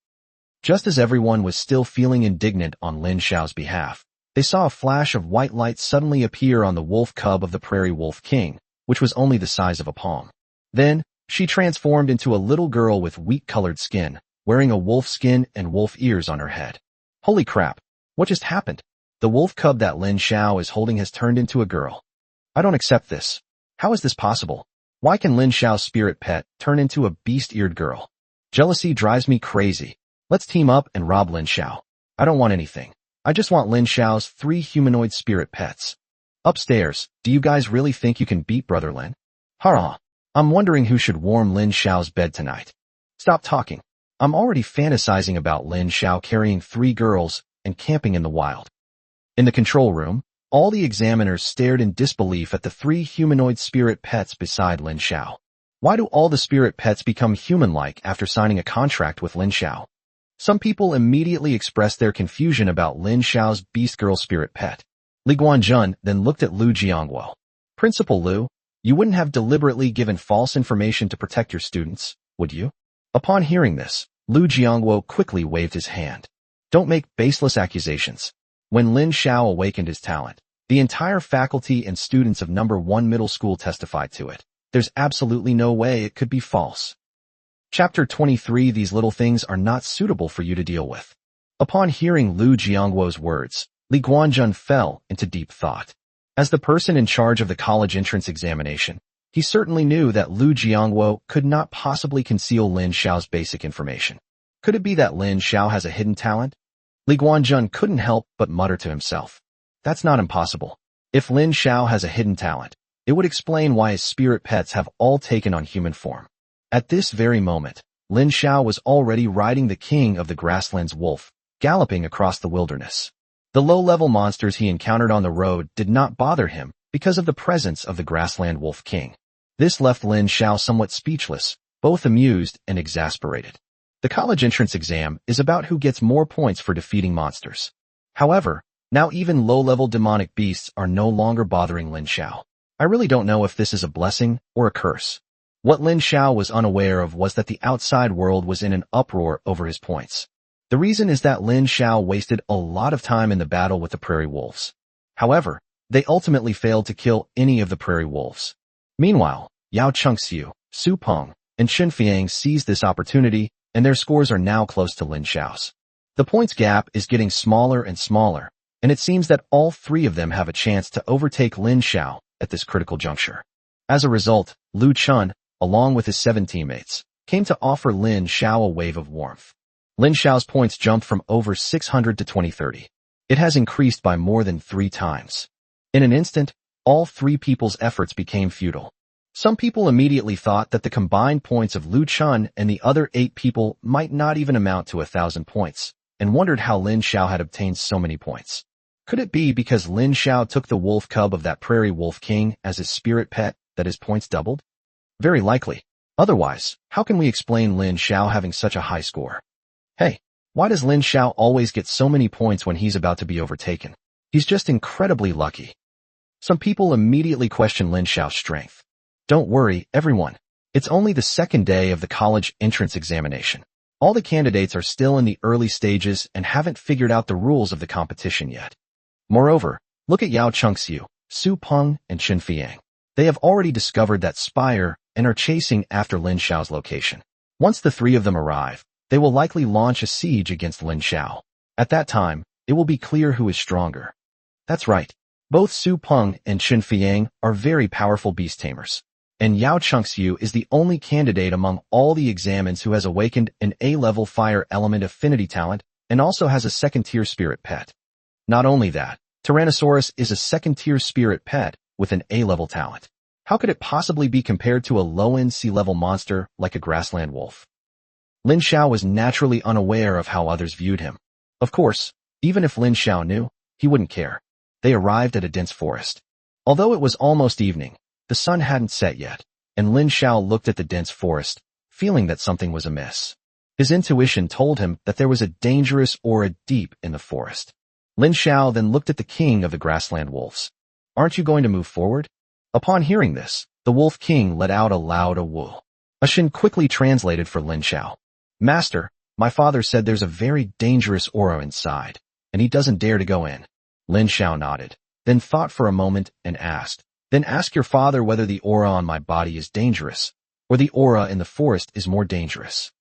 Speaker 1: Just as everyone was still feeling indignant on Lin Xiao's behalf, they saw a flash of white light suddenly appear on the wolf cub of the Prairie Wolf King, which was only the size of a palm. Then, she transformed into a little girl with wheat-colored skin, wearing a wolf skin and wolf ears on her head. Holy crap, what just happened? The wolf cub that Lin Xiao is holding has turned into a girl. I don't accept this. How is this possible? Why can Lin Xiao's spirit pet turn into a beast-eared girl? Jealousy drives me crazy. Let's team up and rob Lin Xiao. I don't want anything. I just want Lin Xiao's 3 humanoid spirit pets. Upstairs, do you guys really think you can beat Brother Lin? Hurrah! I'm wondering who should warm Lin Xiao's bed tonight. Stop talking. I'm already fantasizing about Lin Xiao carrying 3 girls and camping in the wild. In the control room, all the examiners stared in disbelief at the 3 humanoid spirit pets beside Lin Xiao. Why do all the spirit pets become human-like after signing a contract with Lin Xiao? Some people immediately expressed their confusion about Lin Xiao's beast girl spirit pet. Li Guanjun then looked at Lu Jiangwo. Principal Lu, you wouldn't have deliberately given false information to protect your students, would you? Upon hearing this, Lu Jiangwo quickly waved his hand. Don't make baseless accusations. When Lin Xiao awakened his talent, the entire faculty and students of No. 1 middle school testified to it. There's absolutely no way it could be false. Chapter 23. These little things are not suitable for you to deal with. Upon hearing Lu Jiangwo's words, Li Guanjun fell into deep thought. As the person in charge of the college entrance examination, he certainly knew that Lu Jiangwo could not possibly conceal Lin Xiao's basic information. Could it be that Lin Xiao has a hidden talent? Li Guanjun couldn't help but mutter to himself. That's not impossible. If Lin Xiao has a hidden talent, it would explain why his spirit pets have all taken on human form. At this very moment, Lin Xiao was already riding the king of the grasslands wolf, galloping across the wilderness. The low-level monsters he encountered on the road did not bother him because of the presence of the grassland wolf king. This left Lin Xiao somewhat speechless, both amused and exasperated. The college entrance exam is about who gets more points for defeating monsters. However, now even low-level demonic beasts are no longer bothering Lin Xiao. I really don't know if this is a blessing or a curse. What Lin Xiao was unaware of was that the outside world was in an uproar over his points. The reason is that Lin Xiao wasted a lot of time in the battle with the prairie wolves. However, they ultimately failed to kill any of the prairie wolves. Meanwhile, Yao Chengxiu, Su Peng, and Shen Fiang seized this opportunity, and their scores are now close to Lin Xiao's. The points gap is getting smaller and smaller, and it seems that all 3 of them have a chance to overtake Lin Xiao at this critical juncture. As a result, Lu Chun, along with his 7 teammates, came to offer Lin Xiao a wave of warmth. Lin Xiao's points jumped from over 600 to 2030. It has increased by more than 3 times. In an instant, all 3 people's efforts became futile. Some people immediately thought that the combined points of Lu Chun and the other 8 people might not even amount to 1,000 points, and wondered how Lin Xiao had obtained so many points. Could it be because Lin Xiao took the wolf cub of that prairie wolf king as his spirit pet that his points doubled? Very likely. Otherwise, how can we explain Lin Xiao having such a high score? Hey, why does Lin Xiao always get so many points when he's about to be overtaken? He's just incredibly lucky. Some people immediately question Lin Xiao's strength. Don't worry, everyone. It's only the second day of the college entrance examination. All the candidates are still in the early stages and haven't figured out the rules of the competition yet. Moreover, look at Yao Chengxiu, Su Peng, and Shen Fiang. They have already discovered that spire and are chasing after Lin Xiao's location. Once the 3 of them arrive, they will likely launch a siege against Lin Xiao. At that time, it will be clear who is stronger. That's right. Both Su Peng and Shen Fiang are very powerful beast tamers. And Yao Chengxiu is the only candidate among all the examines who has awakened an A-level fire element affinity talent and also has a second-tier spirit pet. Not only that, Tyrannosaurus is a second-tier spirit pet with an A-level talent. How could it possibly be compared to a low-end sea-level monster like a grassland wolf? Lin Xiao was naturally unaware of how others viewed him. Of course, even if Lin Xiao knew, he wouldn't care. They arrived at a dense forest. Although it was almost evening, the sun hadn't set yet, and Lin Xiao looked at the dense forest, feeling that something was amiss. His intuition told him that there was a dangerous aura deep in the forest. Lin Xiao then looked at the king of the grassland wolves. Aren't you going to move forward? Upon hearing this, the wolf king let out a loud "awoo." Shen quickly translated for Lin Xiao. Master, my father said there's a very dangerous aura inside, and he doesn't dare to go in. Lin Xiao nodded, then thought for a moment and asked, Then ask your father whether the aura on my body is dangerous, or the aura in the forest is more dangerous.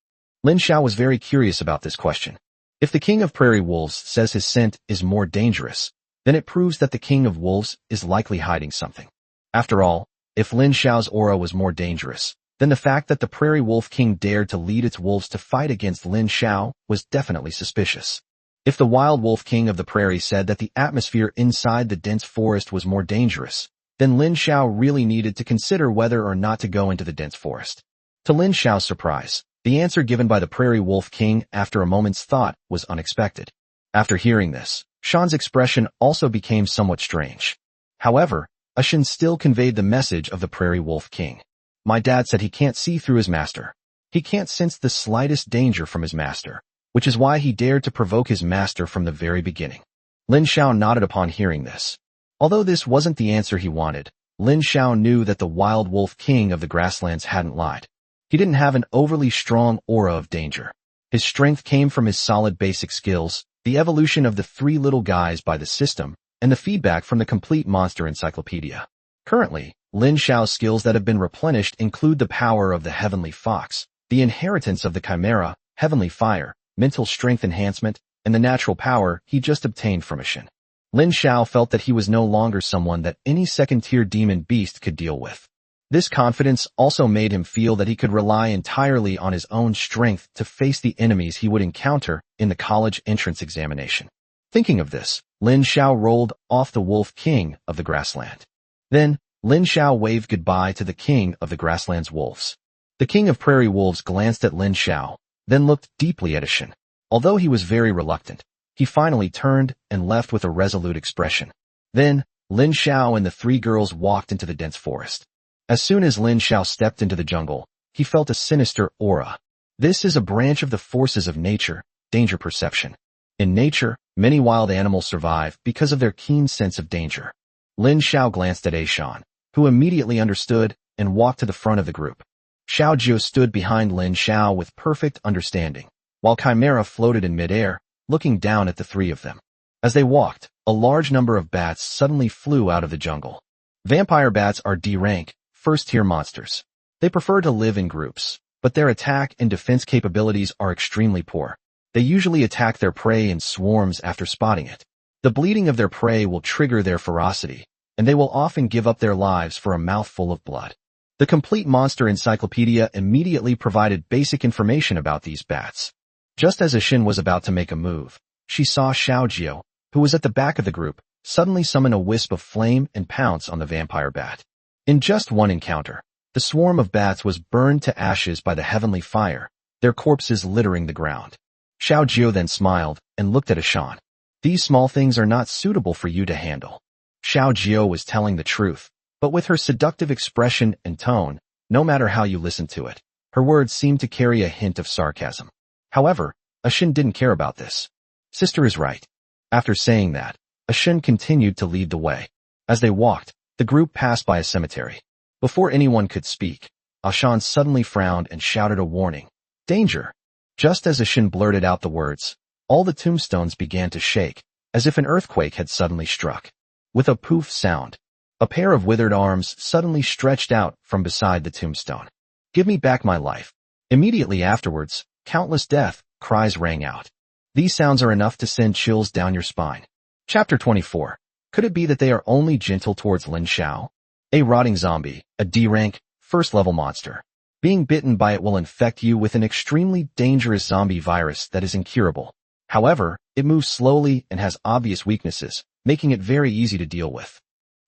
Speaker 1: Lin Xiao was very curious about this question. If the king of prairie wolves says his scent is more dangerous, then it proves that the king of wolves is likely hiding something. After all, if Lin Xiao's aura was more dangerous, then the fact that the prairie wolf king dared to lead its wolves to fight against Lin Xiao was definitely suspicious. If the wild wolf king of the prairie said that the atmosphere inside the dense forest was more dangerous, then Lin Xiao really needed to consider whether or not to go into the dense forest. To Lin Xiao's surprise, the answer given by the Prairie Wolf King after a moment's thought was unexpected. After hearing this, Shan's expression also became somewhat strange. However, Shan still conveyed the message of the Prairie Wolf King. My dad said he can't see through his master. He can't sense the slightest danger from his master, which is why he dared to provoke his master from the very beginning. Lin Xiao nodded upon hearing this. Although this wasn't the answer he wanted, Lin Xiao knew that the Wild Wolf King of the grasslands hadn't lied. He didn't have an overly strong aura of danger. His strength came from his solid basic skills, the evolution of the three little guys by the system, and the feedback from the complete monster encyclopedia. Currently, Lin Xiao's skills that have been replenished include the power of the Heavenly Fox, the inheritance of the Chimera, Heavenly Fire, mental strength enhancement, and the natural power he just obtained from Shan. Lin Xiao felt that he was no longer someone that any second-tier demon beast could deal with. This confidence also made him feel that he could rely entirely on his own strength to face the enemies he would encounter in the college entrance examination. Thinking of this, Lin Xiao rolled off the Wolf King of the grassland. Then, Lin Xiao waved goodbye to the King of the grassland's wolves. The King of Prairie Wolves glanced at Lin Xiao, then looked deeply at Shan. Although he was very reluctant, he finally turned and left with a resolute expression. Then, Lin Xiao and the three girls walked into the dense forest. As soon as Lin Xiao stepped into the jungle, he felt a sinister aura. This is a branch of the forces of nature, danger perception. In nature, many wild animals survive because of their keen sense of danger. Lin Xiao glanced at Shan, who immediately understood and walked to the front of the group. Xiao Jiu stood behind Lin Xiao with perfect understanding, while Chimera floated in midair, looking down at the three of them. As they walked, a large number of bats suddenly flew out of the jungle. Vampire bats are D-rank, first-tier monsters. They prefer to live in groups, but their attack and defense capabilities are extremely poor. They usually attack their prey in swarms after spotting it. The bleeding of their prey will trigger their ferocity, and they will often give up their lives for a mouthful of blood. The complete monster encyclopedia immediately provided basic information about these bats. Just as Shan was about to make a move, she saw Xiao Jiu, who was at the back of the group, suddenly summon a wisp of flame and pounce on the vampire bat. In just one encounter, the swarm of bats was burned to ashes by the heavenly fire, their corpses littering the ground. Xiao Jiu then smiled and looked at Shan. These small things are not suitable for you to handle. Xiao Jiu was telling the truth, but with her seductive expression and tone, no matter how you listen to it, her words seemed to carry a hint of sarcasm. However, Shan didn't care about this. Sister is right. After saying that, Shan continued to lead the way. As they walked, the group passed by a cemetery. Before anyone could speak, Shan suddenly frowned and shouted a warning. Danger! Just as Shan blurted out the words, all the tombstones began to shake, as if an earthquake had suddenly struck. With a poof sound, a pair of withered arms suddenly stretched out from beside the tombstone. Give me back my life. Immediately afterwards, countless death cries rang out. These sounds are enough to send chills down your spine. Chapter 24. Could it be that they are only gentle towards Lin Xiao? A rotting zombie, a D-rank, first-level monster. Being bitten by it will infect you with an extremely dangerous zombie virus that is incurable. However, it moves slowly and has obvious weaknesses, making it very easy to deal with.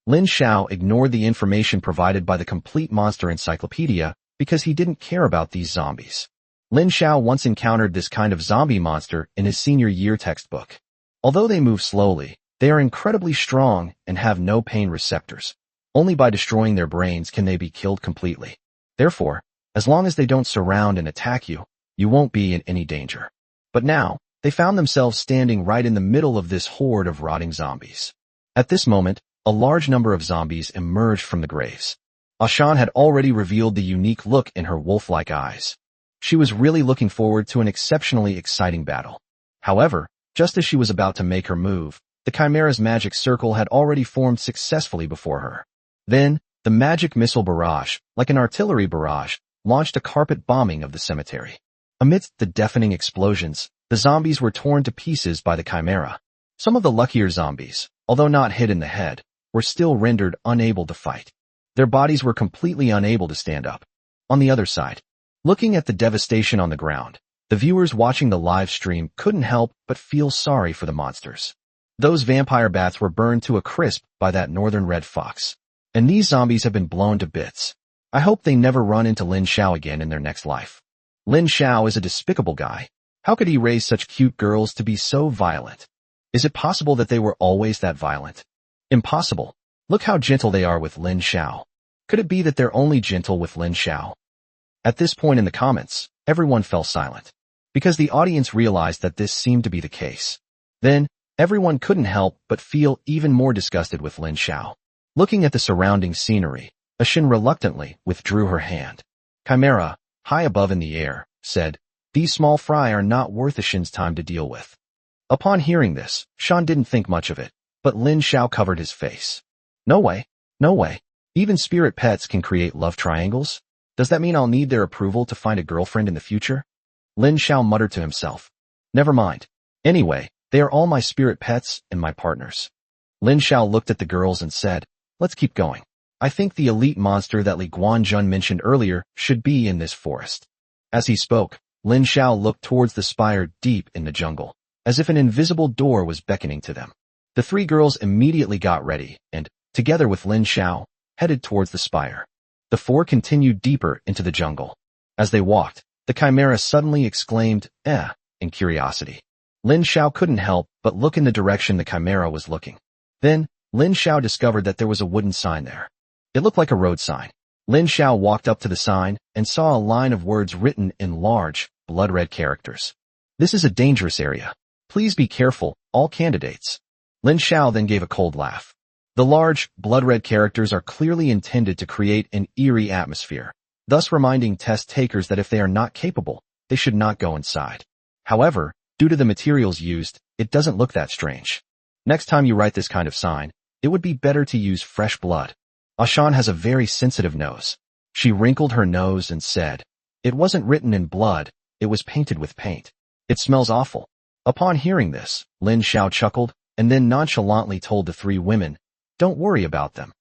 Speaker 1: Lin Xiao ignored the information provided by the complete monster encyclopedia because he didn't care about these zombies. Lin Xiao once encountered this kind of zombie monster in his senior year textbook. Although they move slowly, they are incredibly strong and have no pain receptors. Only by destroying their brains can they be killed completely. Therefore, as long as they don't surround and attack you, you won't be in any danger. But now, they found themselves standing right in the middle of this horde of rotting zombies. At this moment, a large number of zombies emerged from the graves. Shan had already revealed the unique look in her wolf-like eyes. She was really looking forward to an exceptionally exciting battle. However, just as she was about to make her move, the Chimera's magic circle had already formed successfully before her. Then, the magic missile barrage, like an artillery barrage, launched a carpet bombing of the cemetery. Amidst the deafening explosions, the zombies were torn to pieces by the Chimera. Some of the luckier zombies, although not hit in the head, were still rendered unable to fight. Their bodies were completely unable to stand up. On the other side, looking at the devastation on the ground, the viewers watching the live stream couldn't help but feel sorry for the monsters. Those vampire bats were burned to a crisp by that northern red fox. and these zombies have been blown to bits. I hope they never run into Lin Xiao again in their next life. Lin Xiao is a despicable guy. How could he raise such cute girls to be so violent? Is it possible that they were always that violent? Impossible. Look how gentle they are with Lin Xiao. Could it be that they're only gentle with Lin Xiao? At this point in the comments, everyone fell silent, because the audience realized that this seemed to be the case. Then, everyone couldn't help but feel even more disgusted with Lin Xiao. Looking at the surrounding scenery, Ashin reluctantly withdrew her hand. Chimera, high above in the air, said, "These small fry are not worth Ashin's time to deal with." Upon hearing this, Shan didn't think much of it, but Lin Xiao covered his face. No way. No way. Even spirit pets can create love triangles? Does that mean I'll need their approval to find a girlfriend in the future? Lin Xiao muttered to himself. Never mind. Anyway, they are all my spirit pets and my partners. Lin Xiao looked at the girls and said, let's keep going. I think the elite monster that Li Guanjun mentioned earlier should be in this forest. As he spoke, Lin Xiao looked towards the spire deep in the jungle, as if an invisible door was beckoning to them. The three girls immediately got ready and, together with Lin Xiao, headed towards the spire. The four continued deeper into the jungle. As they walked, the chimera suddenly exclaimed, in curiosity. Lin Xiao couldn't help but look in the direction the chimera was looking. Then, Lin Xiao discovered that there was a wooden sign there. It looked like a road sign. Lin Xiao walked up to the sign and saw a line of words written in large, blood-red characters. This is a dangerous area. Please be careful, all candidates. Lin Xiao then gave a cold laugh. The large, blood-red characters are clearly intended to create an eerie atmosphere, thus reminding test takers that if they are not capable, they should not go inside. However, due to the materials used, it doesn't look that strange. Next time you write this kind of sign, it would be better to use fresh blood. Ashan has a very sensitive nose. She wrinkled her nose and said, it wasn't written in blood, it was painted with paint. It smells awful. Upon hearing this, Lin Xiao chuckled and then nonchalantly told the three women, don't worry about them.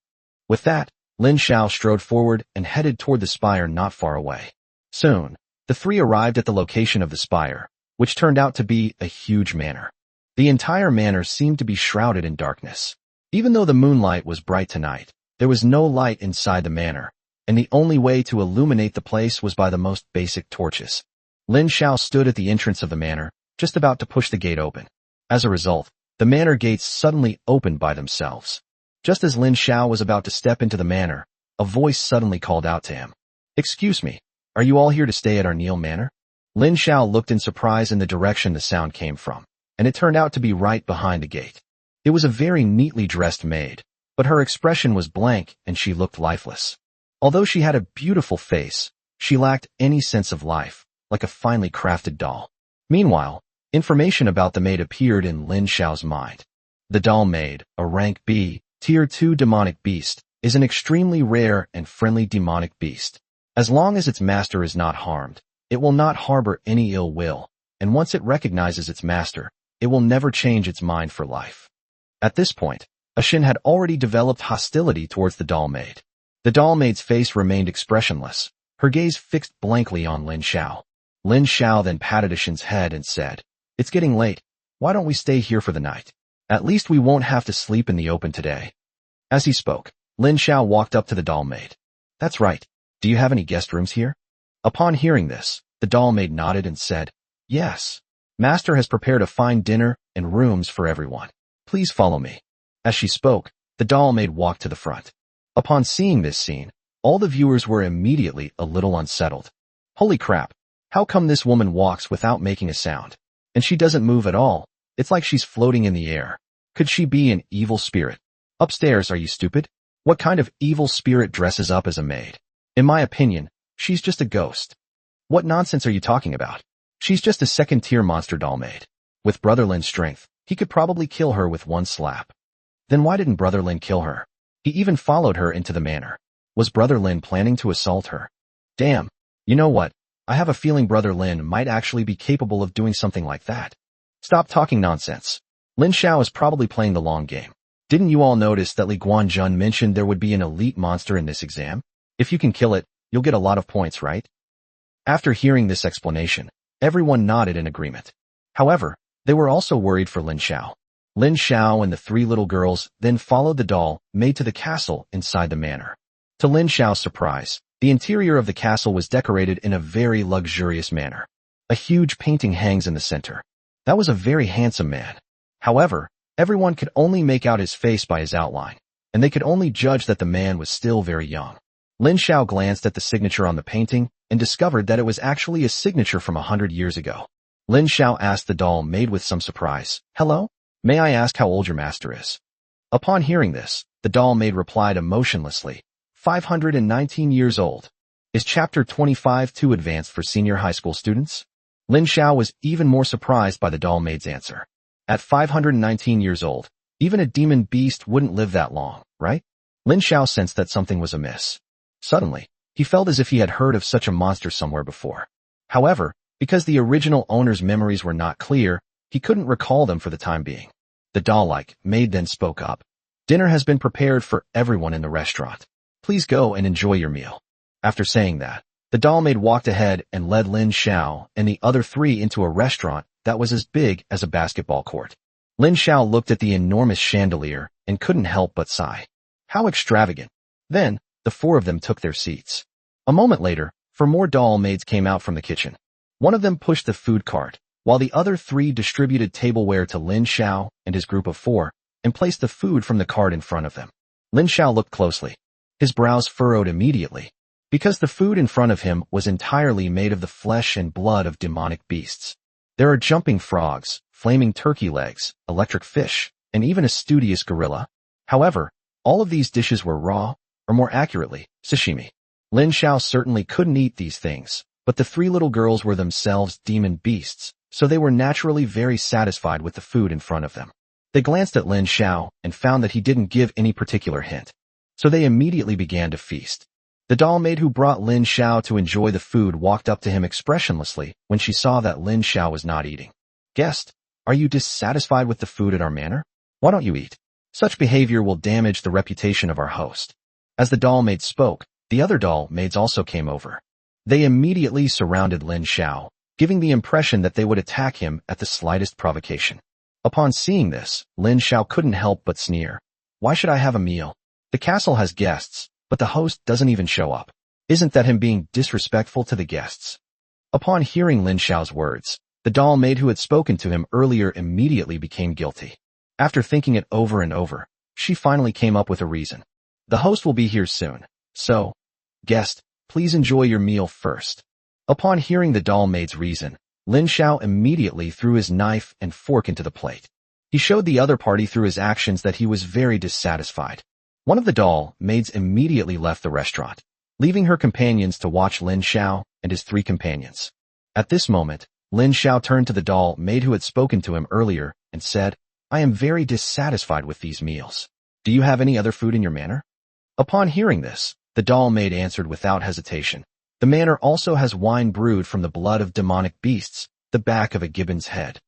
Speaker 1: With that, Lin Xiao strode forward and headed toward the spire not far away. Soon, the three arrived at the location of the spire, which turned out to be a huge manor. The entire manor seemed to be shrouded in darkness. Even though the moonlight was bright tonight, there was no light inside the manor, and the only way to illuminate the place was by the most basic torches. Lin Xiao stood at the entrance of the manor, just about to push the gate open. As a result, the manor gates suddenly opened by themselves. Just as Lin Xiao was about to step into the manor, a voice suddenly called out to him. Excuse me, are you all here to stay at Arneal Manor? Lin Xiao looked in surprise in the direction the sound came from, and it turned out to be right behind the gate. It was a very neatly dressed maid, but her expression was blank and she looked lifeless. Although she had a beautiful face, she lacked any sense of life, like a finely crafted doll. Meanwhile, information about the maid appeared in Lin Xiao's mind. The doll maid, a rank B, Tier 2 demonic beast, is an extremely rare and friendly demonic beast. As long as its master is not harmed, it will not harbor any ill will, and once it recognizes its master, it will never change its mind for life. At this point, Ashin had already developed hostility towards the doll maid. The doll maid's face remained expressionless, her gaze fixed blankly on Lin Xiao. Lin Xiao then patted Ashin's head and said, it's getting late. Why don't we stay here for the night? At least we won't have to sleep in the open today. As he spoke, Lin Xiao walked up to the doll maid. That's right. Do you have any guest rooms here? Upon hearing this, the doll maid nodded and said, yes. Master has prepared a fine dinner and rooms for everyone. Please follow me. As she spoke, the doll maid walked to the front. Upon seeing this scene, all the viewers were immediately a little unsettled. Holy crap. How come this woman walks without making a sound? And she doesn't move at all. It's like she's floating in the air. Could she be an evil spirit? Upstairs, are you stupid? What kind of evil spirit dresses up as a maid? In my opinion, she's just a ghost. What nonsense are you talking about? She's just a second-tier monster doll maid. With Brother Lin's strength, he could probably kill her with one slap. Then why didn't Brother Lin kill her? He even followed her into the manor. Was Brother Lin planning to assault her? Damn. You know what? I have a feeling Brother Lin might actually be capable of doing something like that. Stop talking nonsense. Lin Xiao is probably playing the long game. Didn't you all notice that Li Guanjun mentioned there would be an elite monster in this exam? If you can kill it, you'll get a lot of points, right? After hearing this explanation, everyone nodded in agreement. However, they were also worried for Lin Xiao. Lin Xiao and the three little girls then followed the doll maid to the castle inside the manor. To Lin Xiao's surprise, the interior of the castle was decorated in a very luxurious manner. A huge painting hangs in the center. That was a very handsome man. However, everyone could only make out his face by his outline, and they could only judge that the man was still very young. Lin Xiao glanced at the signature on the painting and discovered that it was actually a signature from 100 years ago. Lin Xiao asked the doll maid with some surprise, "Hello? May I ask how old your master is?" Upon hearing this, the doll maid replied emotionlessly, 519 years old. Is chapter 25 too advanced for senior high school students? Lin Xiao was even more surprised by the doll maid's answer. At 519 years old, even a demon beast wouldn't live that long, right? Lin Xiao sensed that something was amiss. Suddenly, he felt as if he had heard of such a monster somewhere before. However, because the original owner's memories were not clear, he couldn't recall them for the time being. The doll-like maid then spoke up. "Dinner has been prepared for everyone in the restaurant. Please go and enjoy your meal." After saying that, the doll maid walked ahead and led Lin Xiao and the other three into a restaurant that was as big as a basketball court. Lin Xiao looked at the enormous chandelier and couldn't help but sigh. How extravagant. Then, the four of them took their seats. A moment later, four more doll maids came out from the kitchen. One of them pushed the food cart, while the other three distributed tableware to Lin Xiao and his group of four, and placed the food from the cart in front of them. Lin Xiao looked closely. His brows furrowed immediately, because the food in front of him was entirely made of the flesh and blood of demonic beasts. There are jumping frogs, flaming turkey legs, electric fish, and even a studious gorilla. However, all of these dishes were raw, or more accurately, sashimi. Lin Xiao certainly couldn't eat these things, but the three little girls were themselves demon beasts, so they were naturally very satisfied with the food in front of them. They glanced at Lin Xiao and found that he didn't give any particular hint, so they immediately began to feast. The doll maid who brought Lin Xiao to enjoy the food walked up to him expressionlessly when she saw that Lin Xiao was not eating. "Guest, are you dissatisfied with the food at our manor? Why don't you eat? Such behavior will damage the reputation of our host." As the doll maid spoke, the other doll maids also came over. They immediately surrounded Lin Xiao, giving the impression that they would attack him at the slightest provocation. Upon seeing this, Lin Xiao couldn't help but sneer. "Why should I have a meal? The castle has guests, but the host doesn't even show up. Isn't that him being disrespectful to the guests?" Upon hearing Lin Xiao's words, the doll maid who had spoken to him earlier immediately became guilty. After thinking it over and over, she finally came up with a reason. "The host will be here soon, so, guest, please enjoy your meal first." Upon hearing the doll maid's reason, Lin Xiao immediately threw his knife and fork into the plate. He showed the other party through his actions that he was very dissatisfied. One of the doll maids immediately left the restaurant, leaving her companions to watch Lin Xiao and his three companions. At this moment, Lin Xiao turned to the doll maid who had spoken to him earlier and said, "I am very dissatisfied with these meals. Do you have any other food in your manor?" Upon hearing this, the doll maid answered without hesitation, "The manor also has wine brewed from the blood of demonic beasts, the back of a gibbon's head."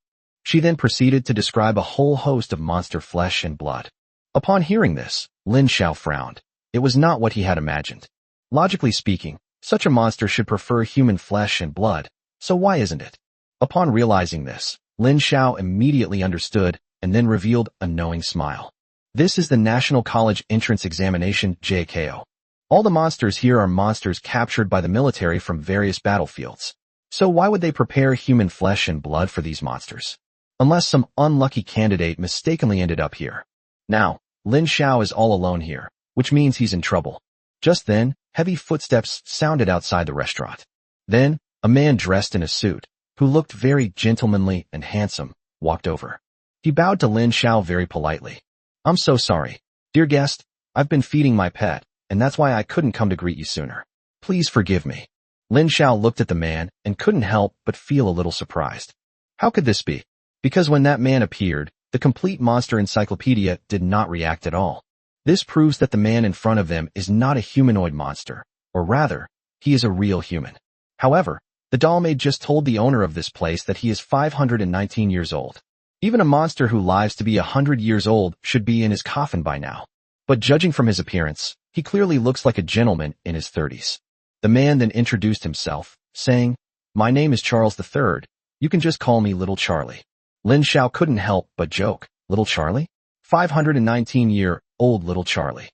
Speaker 1: She then proceeded to describe a whole host of monster flesh and blood. Upon hearing this, Lin Xiao frowned. It was not what he had imagined. Logically speaking, such a monster should prefer human flesh and blood, so why isn't it? Upon realizing this, Lin Xiao immediately understood and then revealed a knowing smile. "This is the National College Entrance Examination, JKO. All the monsters here are monsters captured by the military from various battlefields. So why would they prepare human flesh and blood for these monsters? Unless some unlucky candidate mistakenly ended up here. Now, Lin Xiao is all alone here, which means he's in trouble." Just then, heavy footsteps sounded outside the restaurant. Then, a man dressed in a suit, who looked very gentlemanly and handsome, walked over. He bowed to Lin Xiao very politely. "I'm so sorry. Dear guest, I've been feeding my pet, and that's why I couldn't come to greet you sooner. Please forgive me." Lin Xiao looked at the man and couldn't help but feel a little surprised. How could this be? Because when that man appeared, the complete monster encyclopedia did not react at all. This proves that the man in front of them is not a humanoid monster, or rather, he is a real human. However, the doll maid just told the owner of this place that he is 519 years old. Even a monster who lives to be 100 years old should be in his coffin by now. But judging from his appearance, he clearly looks like a gentleman in his 30s. The man then introduced himself, saying, "My name is Charles III. You can just call me Little Charlie." Lin Xiao couldn't help but joke. Little Charlie? 519-year-old little Charlie.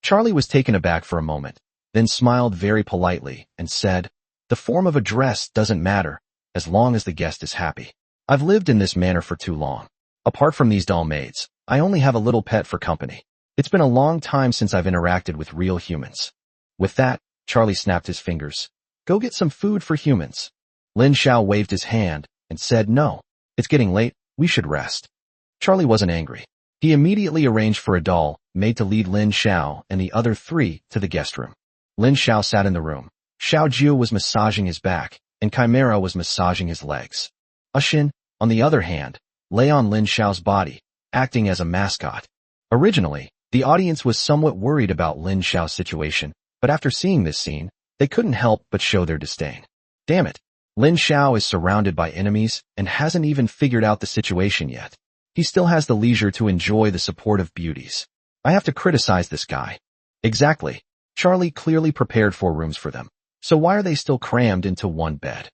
Speaker 1: Charlie was taken aback for a moment, then smiled very politely and said, "The form of address doesn't matter, as long as the guest is happy. I've lived in this manner for too long. Apart from these doll maids, I only have a little pet for company. It's been a long time since I've interacted with real humans." With that, Charlie snapped his fingers. "Go get some food for humans." Lin Xiao waved his hand and said, "No, it's getting late, we should rest." Charlie wasn't angry. He immediately arranged for a doll maid to lead Lin Xiao and the other three to the guest room. Lin Xiao sat in the room. Xiao Jiu was massaging his back, and Chimera was massaging his legs. Ashin, on the other hand, lay on Lin Xiao's body, acting as a mascot. Originally, the audience was somewhat worried about Lin Xiao's situation, but after seeing this scene, they couldn't help but show their disdain. Damn it! Lin Xiao is surrounded by enemies and hasn't even figured out the situation yet. He still has the leisure to enjoy the support of beauties. I have to criticize this guy. Exactly. Charlie clearly prepared 4 rooms for them. So why are they still crammed into one bed?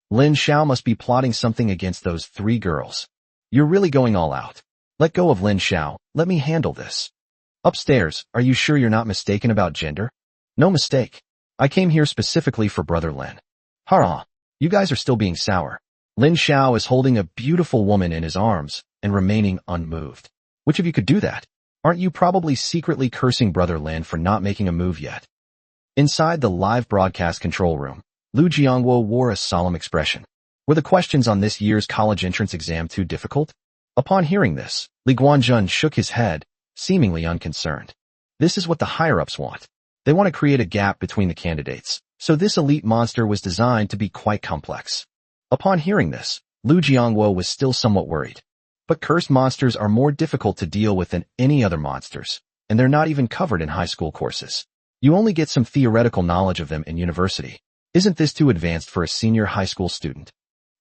Speaker 1: Lin Xiao must be plotting something against those 3 girls. You're really going all out. Let go of Lin Xiao, let me handle this. Upstairs, are you sure you're not mistaken about gender? No mistake. I came here specifically for Brother Lin. Hurrah! You guys are still being sour. Lin Xiao is holding a beautiful woman in his arms and remaining unmoved. Which of you could do that? Aren't you probably secretly cursing Brother Lin for not making a move yet? Inside the live broadcast control room, Lu Jiangwo wore a solemn expression. Were the questions on this year's college entrance exam too difficult? Upon hearing this, Li Guanjun shook his head, seemingly unconcerned. This is what the higher-ups want. They want to create a gap between the candidates, so this elite monster was designed to be quite complex. Upon hearing this, Lu Jiangwo was still somewhat worried. But cursed monsters are more difficult to deal with than any other monsters, and they're not even covered in high school courses. You only get some theoretical knowledge of them in university. Isn't this too advanced for a senior high school student?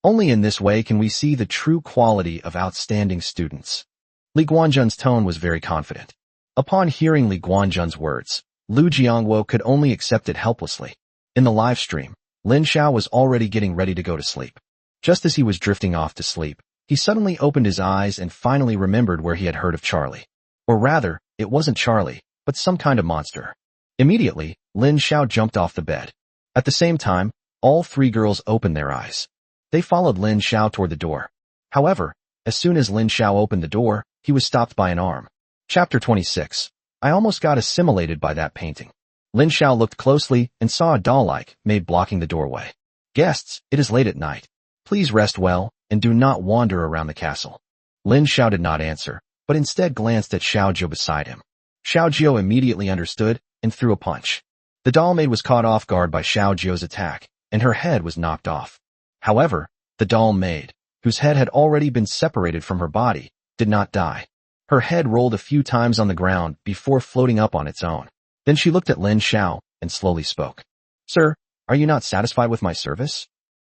Speaker 1: Only in this way can we see the true quality of outstanding students. Li Guanjun's tone was very confident. Upon hearing Li Guanjun's words, Lu Jiangwo could only accept it helplessly. In the live stream, Lin Xiao was already getting ready to go to sleep. Just as he was drifting off to sleep, he suddenly opened his eyes and finally remembered where he had heard of Charlie. Or rather, it wasn't Charlie, but some kind of monster. Immediately, Lin Xiao jumped off the bed. At the same time, all 3 girls opened their eyes. They followed Lin Xiao toward the door. However, as soon as Lin Xiao opened the door, he was stopped by an arm. Chapter 26. I almost got assimilated by that painting. Lin Xiao looked closely and saw a doll-like maid blocking the doorway. Guests, it is late at night. Please rest well, and do not wander around the castle. Lin Xiao did not answer, but instead glanced at Xiao Jiu beside him. Xiao Jiu immediately understood and threw a punch. The doll maid was caught off guard by Xiao Jiu's attack, and her head was knocked off. However, the doll maid, whose head had already been separated from her body, did not die. Her head rolled a few times on the ground before floating up on its own. Then she looked at Lin Xiao and slowly spoke. "Sir, are you not satisfied with my service?"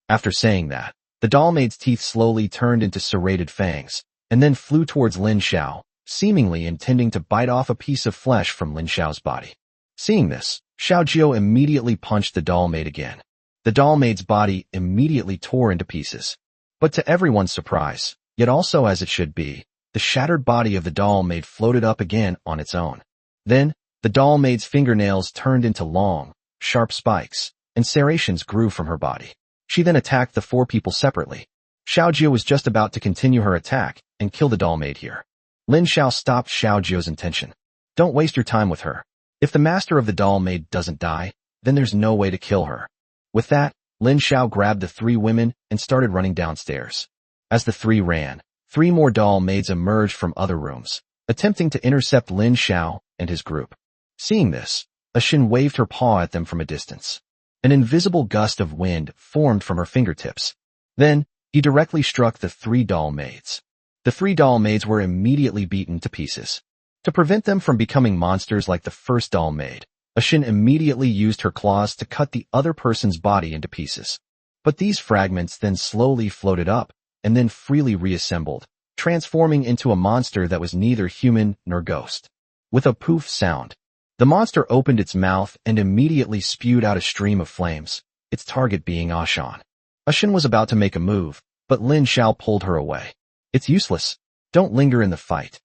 Speaker 1: After saying that, the doll maid's teeth slowly turned into serrated fangs, and then flew towards Lin Xiao, seemingly intending to bite off a piece of flesh from Lin Xiao's body. Seeing this, Xiao Jiu immediately punched the doll maid again. The doll maid's body immediately tore into pieces. But to everyone's surprise, yet also as it should be, the shattered body of the doll maid floated up again on its own. Then, the doll maid's fingernails turned into long, sharp spikes, and serrations grew from her body. She then attacked the 4 people separately. Xiao Jiu was just about to continue her attack and kill the doll maid here. Lin Xiao stopped Xiao Jiu's intention. Don't waste your time with her. If the master of the doll maid doesn't die, then there's no way to kill her. With that, Lin Xiao grabbed the 3 women and started running downstairs. As the 3 ran, 3 more doll maids emerged from other rooms, attempting to intercept Lin Xiao and his group. Seeing this, Ashin waved her paw at them from a distance. An invisible gust of wind formed from her fingertips. Then, he directly struck the 3 doll maids. The 3 doll maids were immediately beaten to pieces. To prevent them from becoming monsters like the first doll maid, Ashin immediately used her claws to cut the other person's body into pieces. But these fragments then slowly floated up, and then freely reassembled, transforming into a monster that was neither human nor ghost. With a poof sound, the monster opened its mouth and immediately spewed out a stream of flames, its target being Ashan. Ashin was about to make a move, but Lin Xiao pulled her away. It's useless. Don't linger in the fight.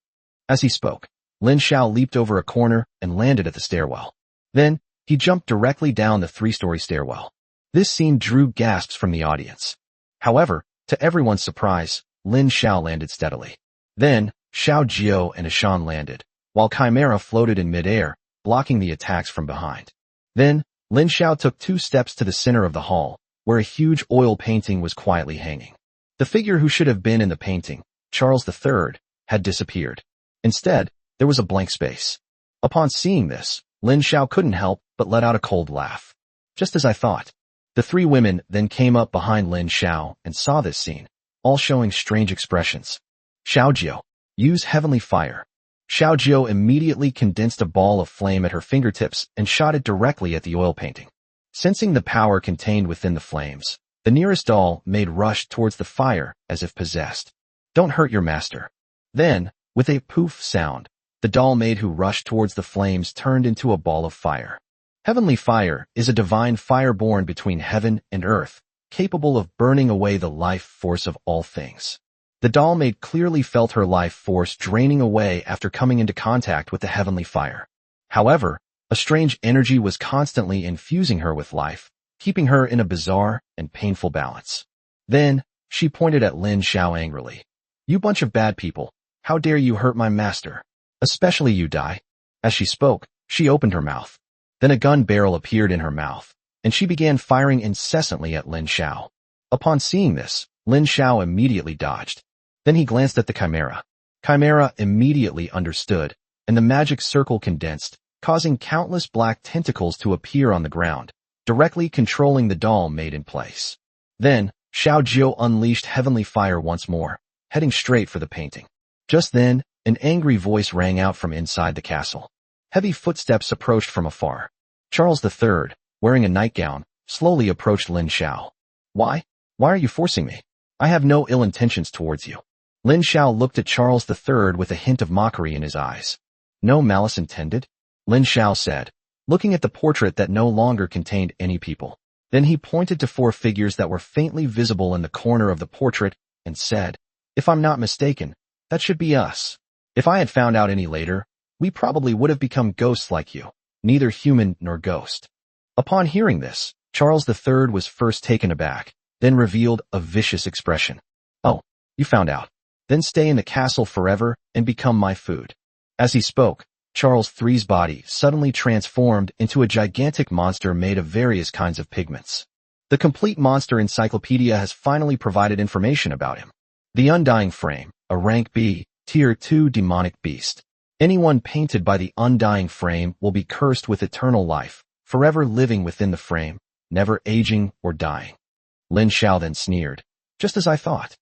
Speaker 1: As he spoke, Lin Xiao leaped over a corner and landed at the stairwell. Then, he jumped directly down the 3-story stairwell. This scene drew gasps from the audience. However, to everyone's surprise, Lin Xiao landed steadily. Then, Xiao Jiao and Ishan landed, while Chimera floated in midair, blocking the attacks from behind. Then, Lin Xiao took 2 steps to the center of the hall, where a huge oil painting was quietly hanging. The figure who should have been in the painting, Charles III, had disappeared. Instead, there was a blank space. Upon seeing this, Lin Xiao couldn't help but let out a cold laugh. Just as I thought. The 3 women then came up behind Lin Xiao and saw this scene, all showing strange expressions. Xiao Jiao, use heavenly fire. Xiao Jiao immediately condensed a ball of flame at her fingertips and shot it directly at the oil painting. Sensing the power contained within the flames, the nearest doll made rush towards the fire as if possessed. Don't hurt your master. Then, with a poof sound, the doll maid who rushed towards the flames turned into a ball of fire. Heavenly fire is a divine fire born between heaven and earth, capable of burning away the life force of all things. The doll maid clearly felt her life force draining away after coming into contact with the heavenly fire. However, a strange energy was constantly infusing her with life, keeping her in a bizarre and painful balance. Then, she pointed at Lin Xiao angrily. You bunch of bad people, how dare you hurt my master? Especially you, Dai. As she spoke, she opened her mouth. Then a gun barrel appeared in her mouth, and she began firing incessantly at Lin Xiao. Upon seeing this, Lin Xiao immediately dodged. Then he glanced at the Chimera. Chimera immediately understood, and the magic circle condensed, causing countless black tentacles to appear on the ground, directly controlling the doll made in place. Then, Xiao Jiao unleashed heavenly fire once more, heading straight for the painting. Just then, an angry voice rang out from inside the castle. Heavy footsteps approached from afar. Charles III, wearing a nightgown, slowly approached Lin Xiao. Why? Why are you forcing me? I have no ill intentions towards you. Lin Xiao looked at Charles III with a hint of mockery in his eyes. No malice intended? Lin Xiao said, looking at the portrait that no longer contained any people. Then he pointed to 4 figures that were faintly visible in the corner of the portrait and said, If I'm not mistaken, that should be us. If I had found out any later, we probably would have become ghosts like you, neither human nor ghost. Upon hearing this, Charles III was first taken aback, then revealed a vicious expression. Oh, you found out. Then stay in the castle forever and become my food. As he spoke, Charles III's body suddenly transformed into a gigantic monster made of various kinds of pigments. The complete monster encyclopedia has finally provided information about him. The Undying Frame, a rank B, Tier 2 demonic beast. Anyone painted by the Undying Frame will be cursed with eternal life, forever living within the frame, never aging or dying. Lin Xiao then sneered. Just as I thought.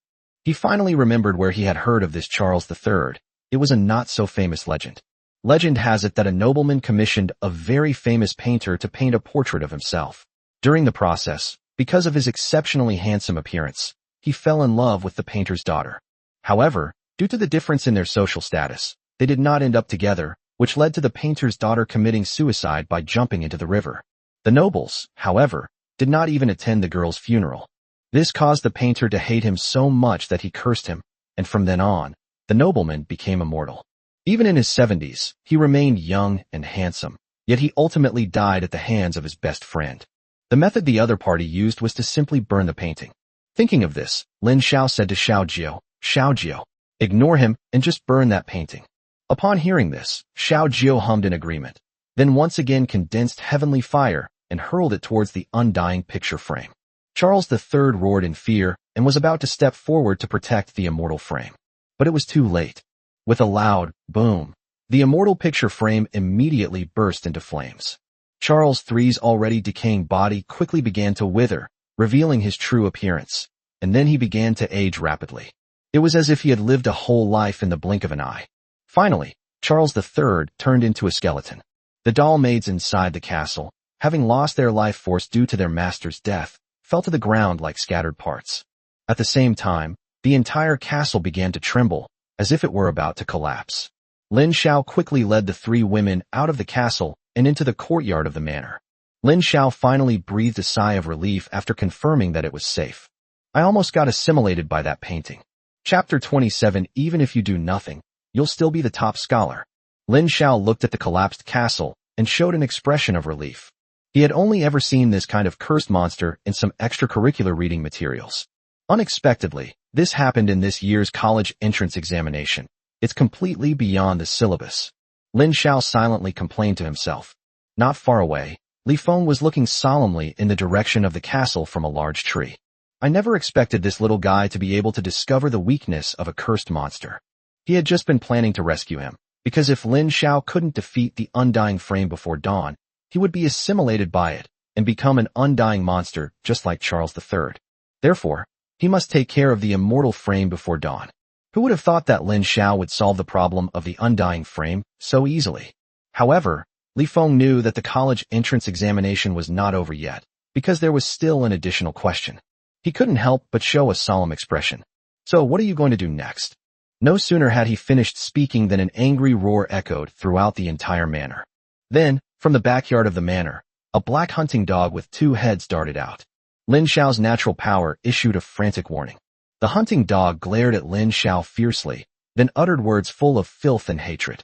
Speaker 1: He finally remembered where he had heard of this Charles III. It was a not-so-famous legend. Legend has it that a nobleman commissioned a very famous painter to paint a portrait of himself. During the process, because of his exceptionally handsome appearance, he fell in love with the painter's daughter. However, due to the difference in their social status, they did not end up together, which led to the painter's daughter committing suicide by jumping into the river. The nobles, however, did not even attend the girl's funeral. This caused the painter to hate him so much that he cursed him, and from then on, the nobleman became immortal. Even in his 70s, he remained young and handsome, yet he ultimately died at the hands of his best friend. The method the other party used was to simply burn the painting. Thinking of this, Lin Xiao said to Xiao Jiao, ignore him and just burn that painting. Upon hearing this, Xiao Jiao hummed in agreement, then once again condensed heavenly fire and hurled it towards the undying picture frame. Charles III roared in fear and was about to step forward to protect the immortal frame. But it was too late. With a loud boom, the immortal picture frame immediately burst into flames. Charles III's already decaying body quickly began to wither, revealing his true appearance, and then he began to age rapidly. It was as if he had lived a whole life in the blink of an eye. Finally, Charles III turned into a skeleton. The doll maids inside the castle, having lost their life force due to their master's death, fell to the ground like scattered parts. At the same time, the entire castle began to tremble, as if it were about to collapse. Lin Xiao quickly led the 3 women out of the castle and into the courtyard of the manor. Lin Xiao finally breathed a sigh of relief after confirming that it was safe. I almost got assimilated by that painting. Chapter 27. Even if you do nothing, you'll still be the top scholar. Lin Xiao looked at the collapsed castle and showed an expression of relief. He had only ever seen this kind of cursed monster in some extracurricular reading materials. Unexpectedly, this happened in this year's college entrance examination. It's completely beyond the syllabus. Lin Xiao silently complained to himself. Not far away, Li Feng was looking solemnly in the direction of the castle from a large tree. I never expected this little guy to be able to discover the weakness of a cursed monster. He had just been planning to rescue him, because if Lin Xiao couldn't defeat the undying frame before dawn, he would be assimilated by it and become an undying monster just like Charles III. Therefore, he must take care of the immortal frame before dawn. Who would have thought that Lin Xiao would solve the problem of the undying frame so easily? However, Li Feng knew that the college entrance examination was not over yet, because there was still an additional question. He couldn't help but show a solemn expression. So what are you going to do next? No sooner had he finished speaking than an angry roar echoed throughout the entire manor. Then, from the backyard of the manor, a black hunting dog with 2 heads darted out. Lin Xiao's natural power issued a frantic warning. The hunting dog glared at Lin Xiao fiercely, then uttered words full of filth and hatred.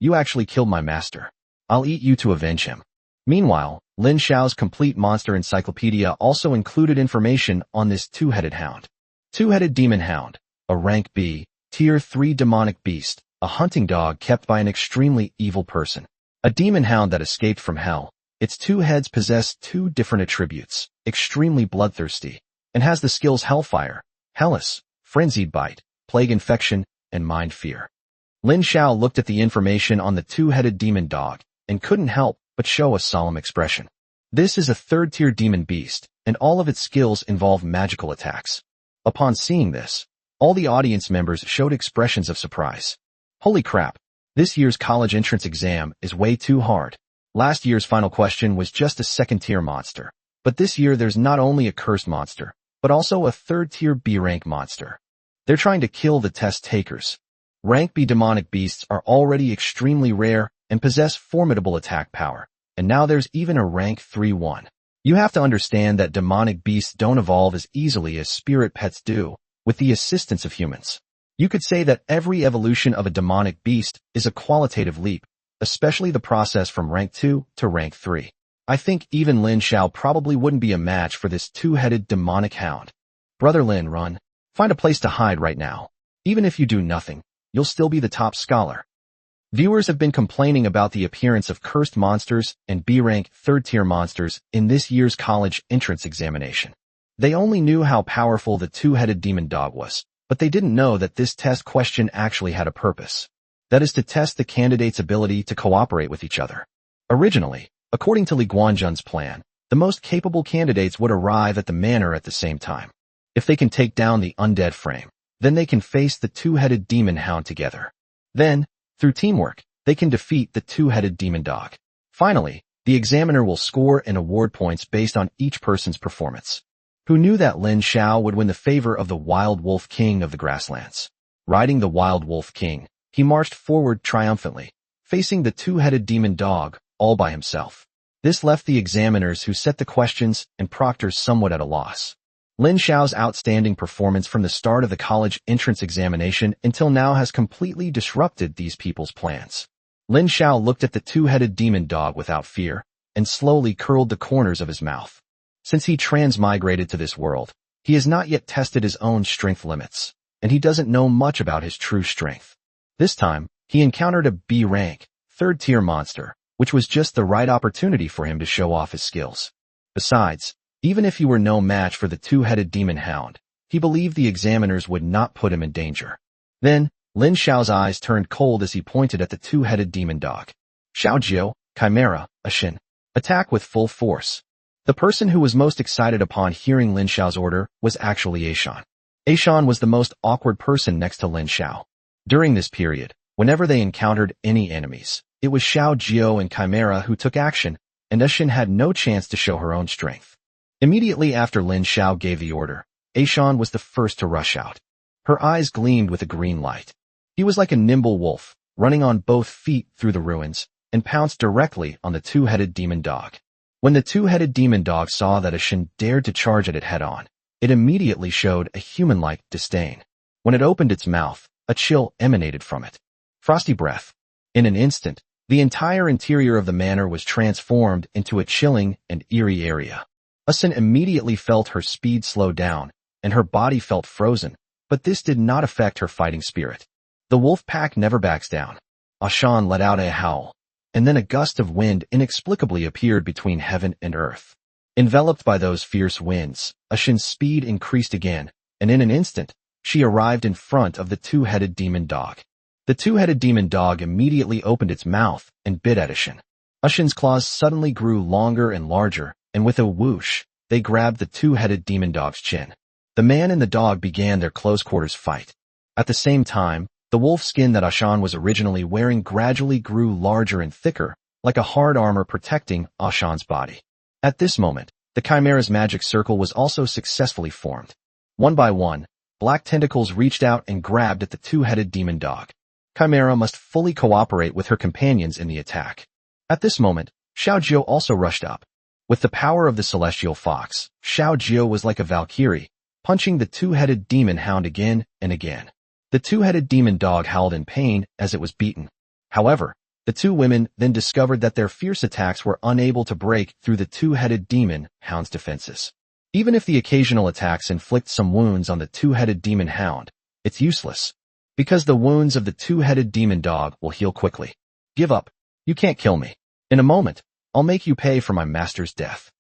Speaker 1: You actually killed my master. I'll eat you to avenge him. Meanwhile, Lin Xiao's complete monster encyclopedia also included information on this 2-headed hound. 2-headed demon hound, a rank B, tier 3 demonic beast, a hunting dog kept by an extremely evil person. A demon hound that escaped from hell. Its 2 heads possess 2 different attributes, extremely bloodthirsty, and has the skills Hellfire, Hellas, Frenzied Bite, Plague Infection, and Mind Fear. Lin Xiao looked at the information on the 2-headed demon dog and couldn't help but show a solemn expression. This is a 3rd-tier demon beast, and all of its skills involve magical attacks. Upon seeing this, all the audience members showed expressions of surprise. Holy crap! This year's college entrance exam is way too hard. Last year's final question was just a 2nd-tier monster, but this year there's not only a cursed monster, but also a 3rd-tier B-rank monster. They're trying to kill the test takers. Rank B demonic beasts are already extremely rare and possess formidable attack power, and now there's even a rank 3 one. You have to understand that demonic beasts don't evolve as easily as spirit pets do, with the assistance of humans. You could say that every evolution of a demonic beast is a qualitative leap, especially the process from rank 2 to rank 3. I think even Lin Xiao probably wouldn't be a match for this 2-headed demonic hound. Brother Lin, run. Find a place to hide right now. Even if you do nothing, you'll still be the top scholar. Viewers have been complaining about the appearance of cursed monsters and B-rank 3rd-tier monsters in this year's college entrance examination. They only knew how powerful the 2-headed demon dog was, but they didn't know that this test question actually had a purpose. That is to test the candidates' ability to cooperate with each other. Originally, according to Li Guanzhen's plan, the most capable candidates would arrive at the manor at the same time. If they can take down the undead frame, then they can face the 2-headed demon hound together. Then, through teamwork, they can defeat the 2-headed demon dog. Finally, the examiner will score and award points based on each person's performance. Who knew that Lin Xiao would win the favor of the Wild Wolf King of the Grasslands? Riding the Wild Wolf King, he marched forward triumphantly, facing the 2-headed demon dog, all by himself. This left the examiners who set the questions and proctors somewhat at a loss. Lin Xiao's outstanding performance from the start of the college entrance examination until now has completely disrupted these people's plans. Lin Xiao looked at the 2-headed demon dog without fear and slowly curled the corners of his mouth. Since he transmigrated to this world, he has not yet tested his own strength limits, and he doesn't know much about his true strength. This time, he encountered a B-rank, 3rd-tier monster, which was just the right opportunity for him to show off his skills. Besides, even if he were no match for the 2-headed demon hound, he believed the examiners would not put him in danger. Then, Lin Xiao's eyes turned cold as he pointed at the 2-headed demon dog. Xiaojiu, Chimera, Ashin. Attack with full force. The person who was most excited upon hearing Lin Xiao's order was actually Ashan. Ashan was the most awkward person next to Lin Xiao. During this period, whenever they encountered any enemies, it was Xiaojiu and Chimera who took action, and Ashin had no chance to show her own strength. Immediately after Lin Xiao gave the order, Ashan was the first to rush out. Her eyes gleamed with a green light. He was like a nimble wolf, running on both feet through the ruins, and pounced directly on the 2-headed demon dog. When the 2-headed demon dog saw that Ashin dared to charge at it head-on, it immediately showed a human-like disdain. When it opened its mouth, a chill emanated from it. Frosty breath. In an instant, the entire interior of the manor was transformed into a chilling and eerie area. Asin immediately felt her speed slow down, and her body felt frozen, but this did not affect her fighting spirit. The wolf pack never backs down. Ashan let out a howl, and then a gust of wind inexplicably appeared between heaven and earth. Enveloped by those fierce winds, Ashan's speed increased again, and in an instant, she arrived in front of the two-headed demon dog. The two-headed demon dog immediately opened its mouth and bit at Ashan. Ashan's claws suddenly grew longer and larger, and with a whoosh, they grabbed the two-headed demon dog's chin. The man and the dog began their close-quarters fight. At the same time, the wolf skin that Ashan was originally wearing gradually grew larger and thicker, like a hard armor protecting Ashan's body. At this moment, the Chimera's magic circle was also successfully formed. One by one, black tentacles reached out and grabbed at the two-headed demon dog. Chimera must fully cooperate with her companions in the attack. At this moment, Xiaojio also rushed up. With the power of the celestial fox, Xiaojio was like a valkyrie, punching the two-headed demon hound again and again. The two-headed demon dog howled in pain as it was beaten. However, the two women then discovered that their fierce attacks were unable to break through the two-headed demon hound's defenses. Even if the occasional attacks inflict some wounds on the two-headed demon hound, it's useless, because the wounds of the two-headed demon dog will heal quickly. Give up. You can't kill me. In a moment, I'll make you pay for my master's death.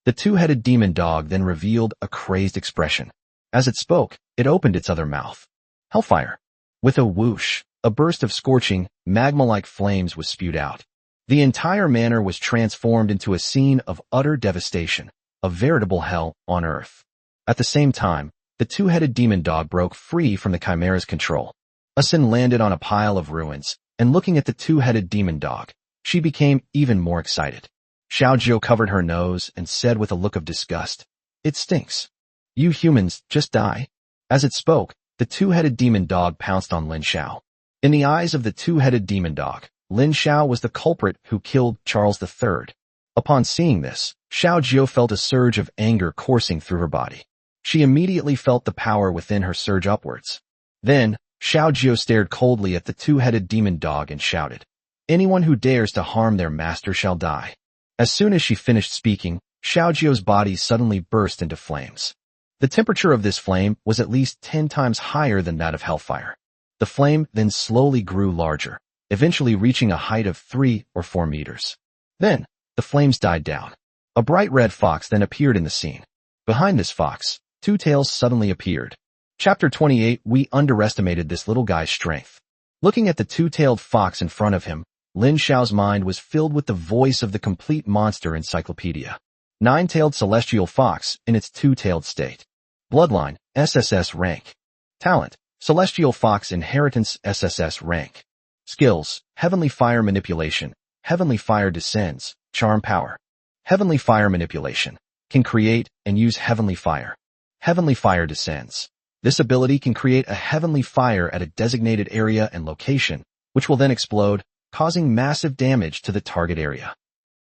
Speaker 1: The two-headed demon dog then revealed a crazed expression. As it spoke, it opened its other mouth. Hellfire. With a whoosh, a burst of scorching, magma-like flames was spewed out. The entire manor was transformed into a scene of utter devastation, a veritable hell on earth. At the same time, the two-headed demon dog broke free from the Chimera's control. Asin landed on a pile of ruins, and looking at the two-headed demon dog, she became even more excited. Xiaojio covered her nose and said with a look of disgust, "It stinks. You humans just die." As it spoke, the two-headed demon dog pounced on Lin Xiao. In the eyes of the two-headed demon dog, Lin Xiao was the culprit who killed Charles III. Upon seeing this, Xiaojio felt a surge of anger coursing through her body. She immediately felt the power within her surge upwards. Then, Xiaojio stared coldly at the two-headed demon dog and shouted, "Anyone who dares to harm their master shall die." As soon as she finished speaking, Xiaojio's body suddenly burst into flames. The temperature of this flame was at least 10 times higher than that of hellfire. The flame then slowly grew larger, eventually reaching a height of 3 or 4 meters. Then, the flames died down. A bright red fox then appeared in the scene. Behind this fox, two tails suddenly appeared. Chapter 28. We underestimated this little guy's strength. Looking at the two-tailed fox in front of him, Lin Xiao's mind was filled with the voice of the complete monster encyclopedia. Nine-tailed celestial fox in its two-tailed state. Bloodline, SSS rank. Talent, celestial fox inheritance SSS rank. Skills, heavenly fire manipulation. Heavenly fire descends, charm power. Heavenly fire manipulation. Can create and use heavenly fire. Heavenly fire descends. This ability can create a heavenly fire at a designated area and location, which will then explode, causing massive damage to the target area.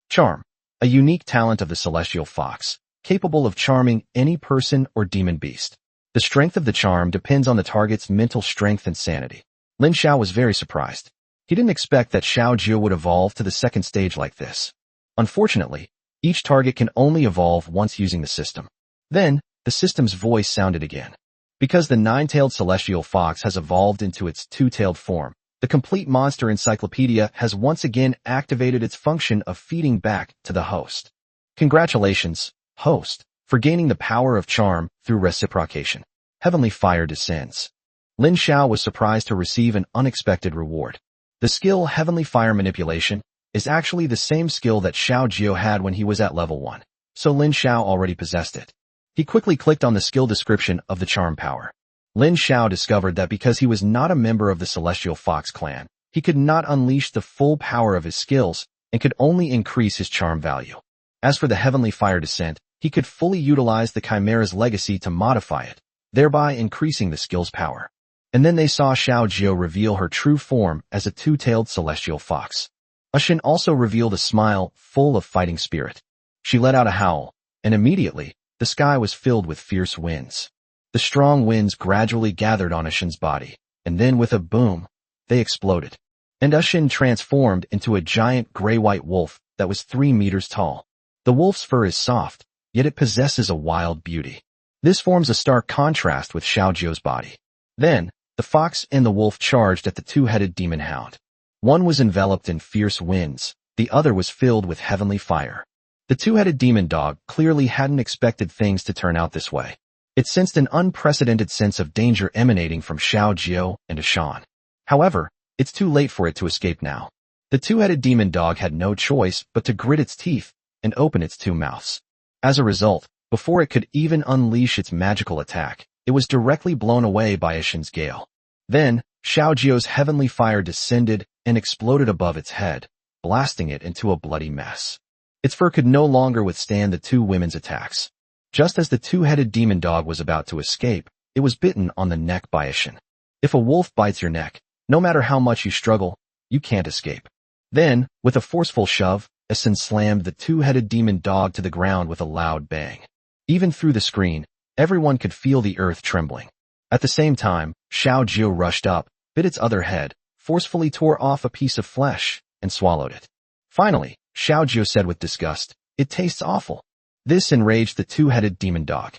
Speaker 1: Charm, a unique talent of the celestial fox, capable of charming any person or demon beast. The strength of the charm depends on the target's mental strength and sanity. Lin Xiao was very surprised. He didn't expect that Xiaojio would evolve to the second stage like this. Unfortunately, each target can only evolve once using the system. Then, the system's voice sounded again. Because the nine-tailed celestial fox has evolved into its two-tailed form, the complete monster encyclopedia has once again activated its function of feeding back to the host. Congratulations, host, for gaining the power of charm through reciprocation. Heavenly fire descends. Lin Xiao was surprised to receive an unexpected reward. The skill Heavenly Fire Manipulation is actually the same skill that Xiaojio had when he was at level 1, so Lin Xiao already possessed it. He quickly clicked on the skill description of the charm power. Lin Xiao discovered that because he was not a member of the Celestial Fox clan, he could not unleash the full power of his skills and could only increase his charm value. As for the Heavenly Fire Descent, he could fully utilize the Chimera's legacy to modify it, thereby increasing the skill's power. And then they saw Xiaojio reveal her true form as a two-tailed celestial fox. Ashin also revealed a smile full of fighting spirit. She let out a howl, and immediately, the sky was filled with fierce winds. The strong winds gradually gathered on Ishin's body, and then with a boom, they exploded. And Ishin transformed into a giant gray-white wolf that was 3 meters tall. The wolf's fur is soft, yet it possesses a wild beauty. This forms a stark contrast with Xiaojio's body. Then, the fox and the wolf charged at the two-headed demon hound. One was enveloped in fierce winds, the other was filled with heavenly fire. The two-headed demon dog clearly hadn't expected things to turn out this way. It sensed an unprecedented sense of danger emanating from Xiaojio and Ishan. However, it's too late for it to escape now. The two-headed demon dog had no choice but to grit its teeth and open its 2 mouths. As a result, before it could even unleash its magical attack, it was directly blown away by Ishin's gale. Then, Xiaojio's heavenly fire descended and exploded above its head, blasting it into a bloody mess. Its fur could no longer withstand the 2 women's attacks. Just as the two-headed demon dog was about to escape, it was bitten on the neck by Ishin. If a wolf bites your neck, no matter how much you struggle, you can't escape. Then, with a forceful shove, Ishin slammed the two-headed demon dog to the ground with a loud bang. Even through the screen, everyone could feel the earth trembling. At the same time, Xiaojio rushed up, bit its other head, forcefully tore off a piece of flesh, and swallowed it. Finally, Xiaojio said with disgust, "It tastes awful." This enraged the two-headed demon dog.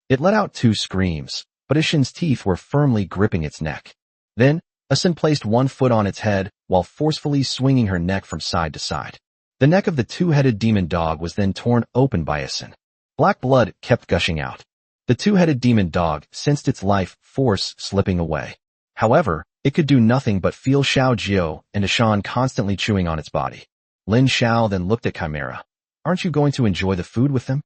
Speaker 1: It let out 2 screams, but Ishin's teeth were firmly gripping its neck. Then, Ishin placed 1 foot on its head while forcefully swinging her neck from side to side. The neck of the two-headed demon dog was then torn open by Ishin. Black blood kept gushing out. The two-headed demon dog sensed its life force slipping away. However, it could do nothing but feel Xiaojio and Ishan constantly chewing on its body. Lin Xiao then looked at Chimera. "Aren't you going to enjoy the food with them?"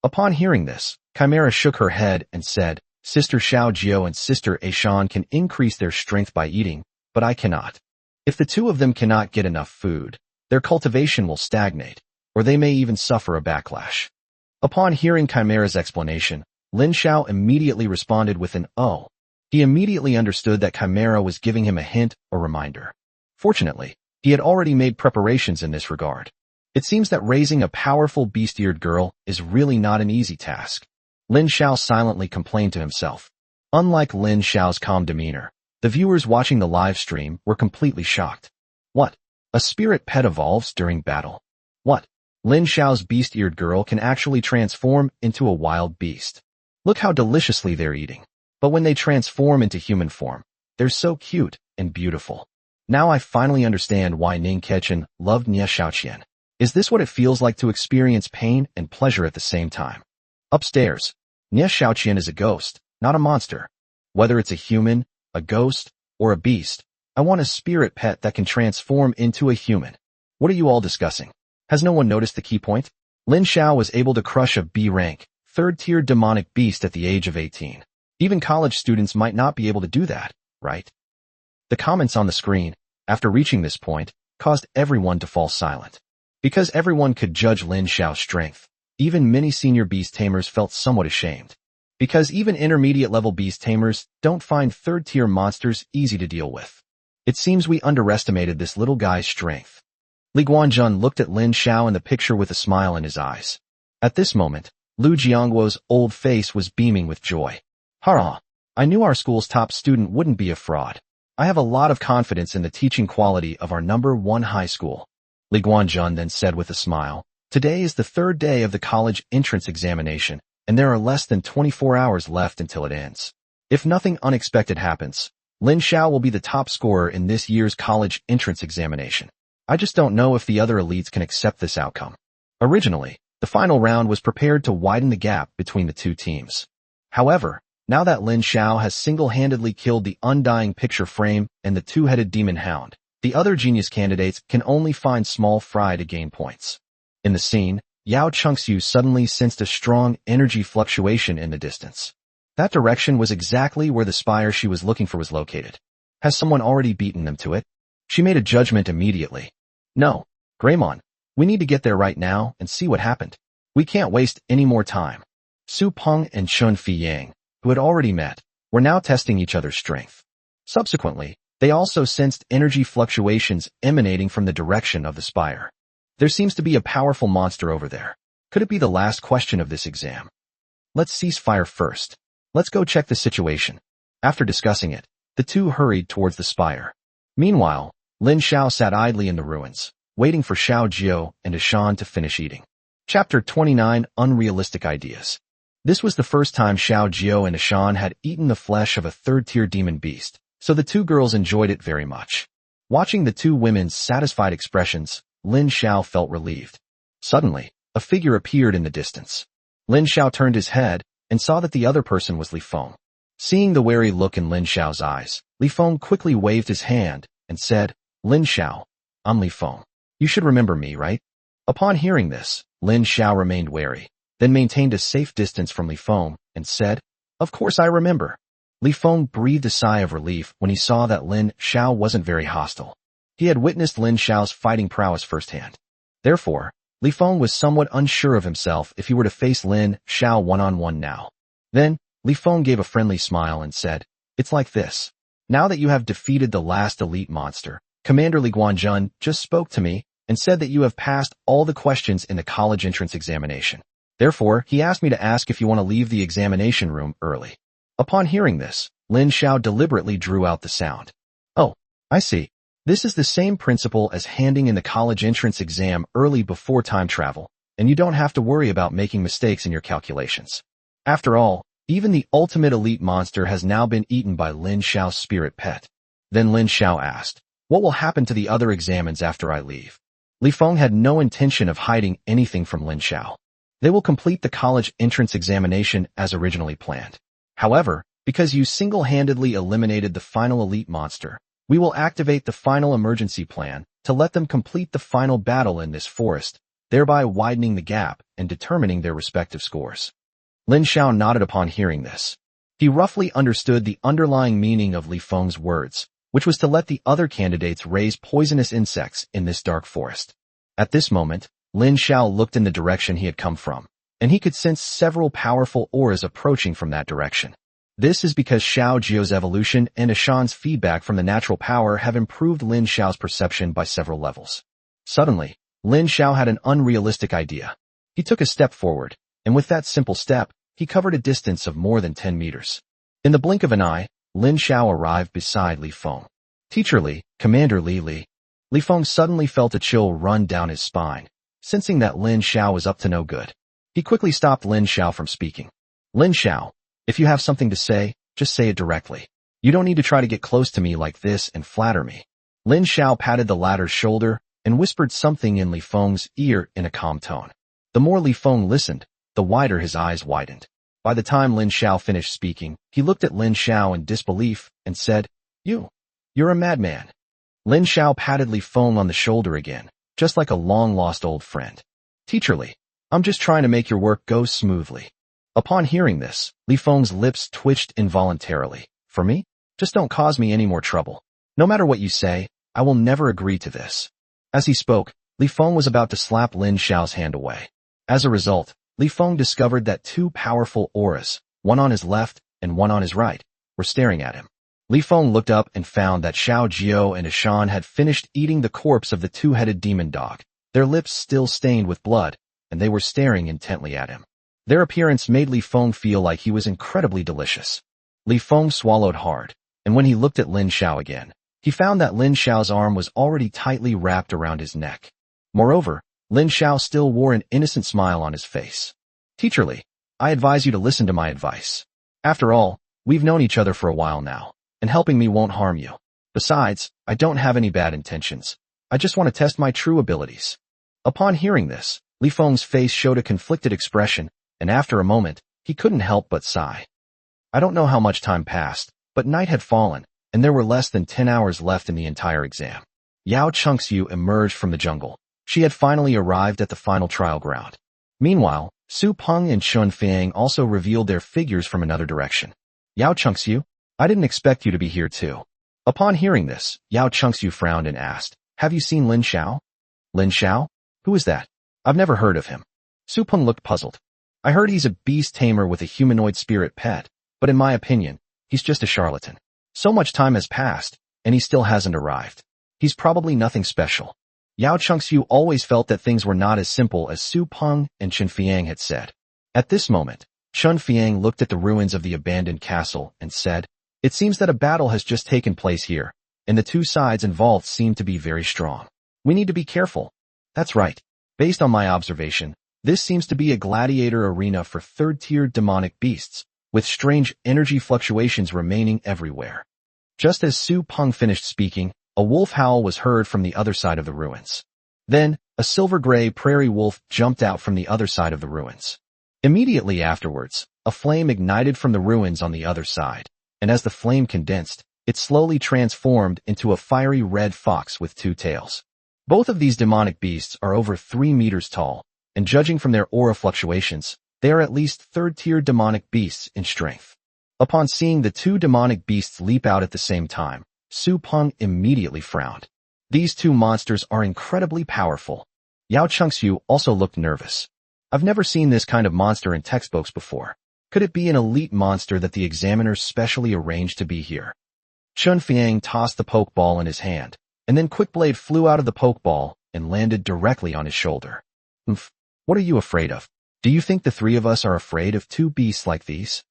Speaker 1: Upon hearing this, Chimera shook her head and said, "Sister Xiaojio and Sister Ishan can increase their strength by eating, but I cannot. If the 2 of them cannot get enough food, their cultivation will stagnate, or they may even suffer a backlash." Upon hearing Chimera's explanation, Lin Xiao immediately responded with an "oh." He immediately understood that Chimera was giving him a hint or reminder. Fortunately, he had already made preparations in this regard. It seems that raising a powerful beast-eared girl is really not an easy task. Lin Xiao silently complained to himself. Unlike Lin Xiao's calm demeanor, the viewers watching the live stream were completely shocked. What? A spirit pet evolves during battle? What? Lin Xiao's beast-eared girl can actually transform into a wild beast. Look how deliciously they're eating. But when they transform into human form, they're so cute and beautiful. Now I finally understand why Ning Kechen loved Nie Xiaoqian. Is this what it feels like to experience pain and pleasure at the same time? Upstairs, Nie Xiaoqian is a ghost, not a monster. Whether it's a human, a ghost, or a beast, I want a spirit pet that can transform into a human. What are you all discussing? Has no one noticed the key point? Lin Xiao was able to crush a B-rank, 3rd-tier demonic beast at the age of 18. Even college students might not be able to do that, right? The comments on the screen, after reaching this point, caused everyone to fall silent. Because everyone could judge Lin Xiao's strength, even many senior beast tamers felt somewhat ashamed. Because even intermediate-level beast tamers don't find 3rd-tier monsters easy to deal with. It seems we underestimated this little guy's strength. Li Guanjun looked at Lin Xiao in the picture with a smile in his eyes. At this moment, Lu Jiangguo's old face was beaming with joy. Hurrah! I knew our school's top student wouldn't be a fraud. I have a lot of confidence in the teaching quality of our number 1 high school. Li Guanjun then said with a smile, "Today is the 3rd day of the college entrance examination, and there are less than 24 hours left until it ends. If nothing unexpected happens, Lin Xiao will be the top scorer in this year's college entrance examination. I just don't know if the other elites can accept this outcome." Originally, the final round was prepared to widen the gap between the 2 teams. However, now that Lin Xiao has single-handedly killed the Undying Picture Frame and the two-headed demon hound, the other genius candidates can only find small fry to gain points. In the scene, Yao Chengxiu suddenly sensed a strong energy fluctuation in the distance. That direction was exactly where the spire she was looking for was located. Has someone already beaten them to it? She made a judgment immediately. No, Greymon, we need to get there right now and see what happened. We can't waste any more time. Su Peng and Chun Fiyang, who had already met, were now testing each other's strength. Subsequently, they also sensed energy fluctuations emanating from the direction of the spire. There seems to be a powerful monster over there. Could it be the last question of this exam? Let's cease fire first. Let's go check the situation. After discussing it, the two hurried towards the spire. Meanwhile, Lin Xiao sat idly in the ruins, waiting for Xiao Jiao and Ashan to finish eating. Chapter 29: Unrealistic Ideas. This was the first time Xiao Jiao and Ashan had eaten the flesh of a third-tier demon beast, so the two girls enjoyed it very much. Watching the two women's satisfied expressions, Lin Xiao felt relieved. Suddenly, a figure appeared in the distance. Lin Xiao turned his head and saw that the other person was Li Feng. Seeing the wary look in Lin Xiao's eyes, Li Feng quickly waved his hand and said, "Lin Xiao, I'm Li Feng. You should remember me, right?" Upon hearing this, Lin Xiao remained wary, then maintained a safe distance from Li Feng and said, "Of course I remember." Li Feng breathed a sigh of relief when he saw that Lin Xiao wasn't very hostile. He had witnessed Lin Xiao's fighting prowess firsthand. Therefore, Li Feng was somewhat unsure of himself if he were to face Lin Xiao one-on-one now. Then, Li Feng gave a friendly smile and said, "It's like this. Now that you have defeated the last elite monster, Commander Li Guanjun just spoke to me and said that you have passed all the questions in the college entrance examination. Therefore, he asked me to ask if you want to leave the examination room early." Upon hearing this, Lin Xiao deliberately drew out the sound. "Oh, I see. This is the same principle as handing in the college entrance exam early before time travel, and you don't have to worry about making mistakes in your calculations. After all, even the ultimate elite monster has now been eaten by Lin Xiao's spirit pet." Then Lin Xiao asked, "What will happen to the other examens after I leave?" Li Feng had no intention of hiding anything from Lin Xiao. They will complete the college entrance examination as originally planned. However, because you single-handedly eliminated the final elite monster, we will activate the final emergency plan to let them complete the final battle in this forest, thereby widening the gap and determining their respective scores. Lin Xiao nodded upon hearing this. He roughly understood the underlying meaning of Li Feng's words, which was to let the other candidates raise poisonous insects in this dark forest. At this moment, Lin Xiao looked in the direction he had come from, and he could sense several powerful auras approaching from that direction. This is because Xiao Jiao's evolution and Ashan's feedback from the natural power have improved Lin Xiao's perception by several levels. Suddenly, Lin Xiao had an unrealistic idea. He took a step forward, and with that simple step, he covered a distance of more than 10 meters. In the blink of an eye, Lin Xiao arrived beside Li Feng. "Teacher Li, Commander Li." Li Feng suddenly felt a chill run down his spine, sensing that Lin Xiao was up to no good. He quickly stopped Lin Xiao from speaking. "Lin Xiao, if you have something to say, just say it directly. You don't need to try to get close to me like this and flatter me." Lin Xiao patted the latter's shoulder and whispered something in Li Feng's ear in a calm tone. The more Li Feng listened, the wider his eyes widened. By the time Lin Xiao finished speaking, he looked at Lin Xiao in disbelief and said, You're a madman." Lin Xiao patted Li Feng on the shoulder again, just like a long-lost old friend. "Teacher Li, I'm just trying to make your work go smoothly." Upon hearing this, Li Feng's lips twitched involuntarily. "For me? Just don't cause me any more trouble. No matter what you say, I will never agree to this." As he spoke, Li Feng was about to slap Lin Xiao's hand away. As a result, Li Feng discovered that two powerful auras, one on his left and one on his right, were staring at him. Li Feng looked up and found that Xiao Jiao and Ashan had finished eating the corpse of the two-headed demon dog, their lips still stained with blood, and they were staring intently at him. Their appearance made Li Feng feel like he was incredibly delicious. Li Feng swallowed hard, and when he looked at Lin Xiao again, he found that Lin Xiao's arm was already tightly wrapped around his neck. Moreover, Lin Xiao still wore an innocent smile on his face. "Teacher Li, I advise you to listen to my advice. After all, we've known each other for a while now, and helping me won't harm you. Besides, I don't have any bad intentions. I just want to test my true abilities." Upon hearing this, Li Feng's face showed a conflicted expression, and after a moment, he couldn't help but sigh. I don't know how much time passed, but night had fallen, and there were less than 10 hours left in the entire exam. Yao Chengxiu emerged from the jungle. She had finally arrived at the final trial ground. Meanwhile, Su Peng and Chun Fiang also revealed their figures from another direction. "Yao Chengxiu, I didn't expect you to be here too." Upon hearing this, Yao Chengxiu frowned and asked, "Have you seen Lin Xiao?" "Lin Xiao? Who is that? I've never heard of him." Su Peng looked puzzled. "I heard he's a beast tamer with a humanoid spirit pet, but in my opinion, he's just a charlatan. So much time has passed, and he still hasn't arrived. He's probably nothing special." Yao Chengxiu always felt that things were not as simple as Su Peng and Chen Fiang had said. At this moment, Chun Fiang looked at the ruins of the abandoned castle and said, "It seems that a battle has just taken place here, and the two sides involved seem to be very strong. We need to be careful." "That's right. Based on my observation, this seems to be a gladiator arena for third-tier demonic beasts, with strange energy fluctuations remaining everywhere." Just as Su Peng finished speaking, a wolf howl was heard from the other side of the ruins. Then, a silver-gray prairie wolf jumped out from the other side of the ruins. Immediately afterwards, a flame ignited from the ruins on the other side, and as the flame condensed, it slowly transformed into a fiery red fox with two tails. Both of these demonic beasts are over 3 meters tall, and judging from their aura fluctuations, they are at least third-tier demonic beasts in strength. Upon seeing the two demonic beasts leap out at the same time, Su Peng immediately frowned. These two monsters are incredibly powerful. Yao Chengxiu also looked nervous. "I've never seen this kind of monster in textbooks before. Could it be an elite monster that the examiners specially arranged to be here?" Chun Fiang tossed the pokeball in his hand, and then Quickblade flew out of the pokeball and landed directly on his shoulder. What are you afraid of? Do you think the three of us are afraid of two beasts like these?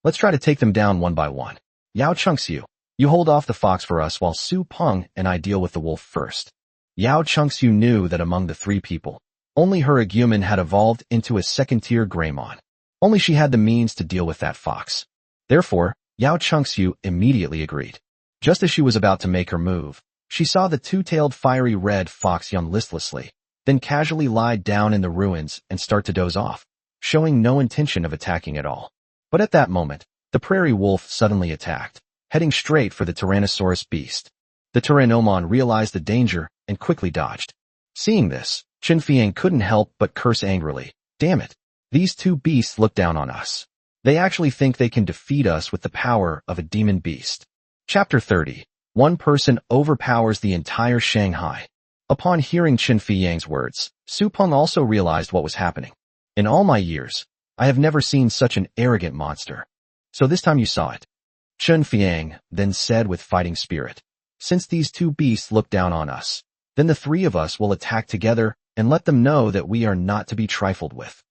Speaker 1: Let's try to take them down one by one. Yao Chengxiu, you hold off the fox for us while Su Peng and I deal with the wolf first." Yao Chengxiu knew that among the three people, only her Agumen had evolved into a second-tier Greymon. Only she had the means to deal with that fox. Therefore, Yao Chengxiu immediately agreed. Just as she was about to make her move, she saw the two-tailed fiery red fox yawn listlessly, then casually lie down in the ruins and start to doze off, showing no intention of attacking at all. But at that moment, the prairie wolf suddenly attacked, heading straight for the Tyrannosaurus beast. The Tyrannomon realized the danger and quickly dodged. Seeing this, Chun Fiang couldn't help but curse angrily. "Damn it! These two beasts look down on us. They actually think they can defeat us with the power of a demon beast." Chapter 30. One person overpowers the entire Shanghai. Upon hearing Chun Fiang's words, Su Peng also realized what was happening. "In all my years, I have never seen such an arrogant monster. So this time you saw it." Chun Fiang then said with fighting spirit, "Since these two beasts look down on us, then the three of us will attack together and let them know that we are not to be trifled with."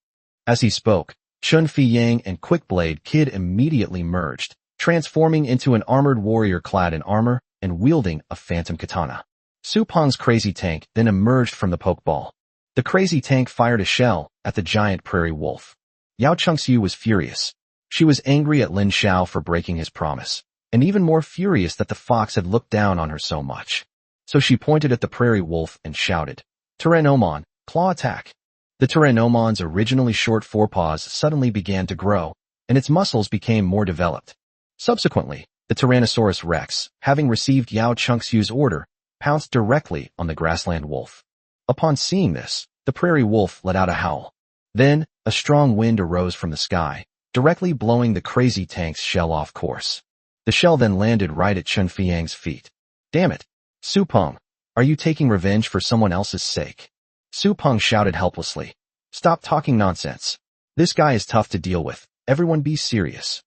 Speaker 1: As he spoke, Chun Fiang and Quickblade Kid immediately merged, transforming into an armored warrior clad in armor and wielding a phantom katana. Su Peng's crazy tank then emerged from the pokeball. The crazy tank fired a shell at the giant prairie wolf. Yao Chengxiu was furious. She was angry at Lin Xiao for breaking his promise, and even more furious that the fox had looked down on her so much. So she pointed at the prairie wolf and shouted, "Tyrannomon, claw attack!" The Tyrannomon's originally short forepaws suddenly began to grow, and its muscles became more developed. Subsequently, the Tyrannosaurus Rex, having received Yao Chengxiu's order, pounced directly on the grassland wolf. Upon seeing this, the prairie wolf let out a howl. Then, a strong wind arose from the sky, directly blowing the crazy tank's shell off course. The shell then landed right at Chun Fiang's feet. "Damn it! Su Peng, are you taking revenge for someone else's sake?" Su Peng shouted helplessly. "Stop talking nonsense. This guy is tough to deal with. Everyone be serious."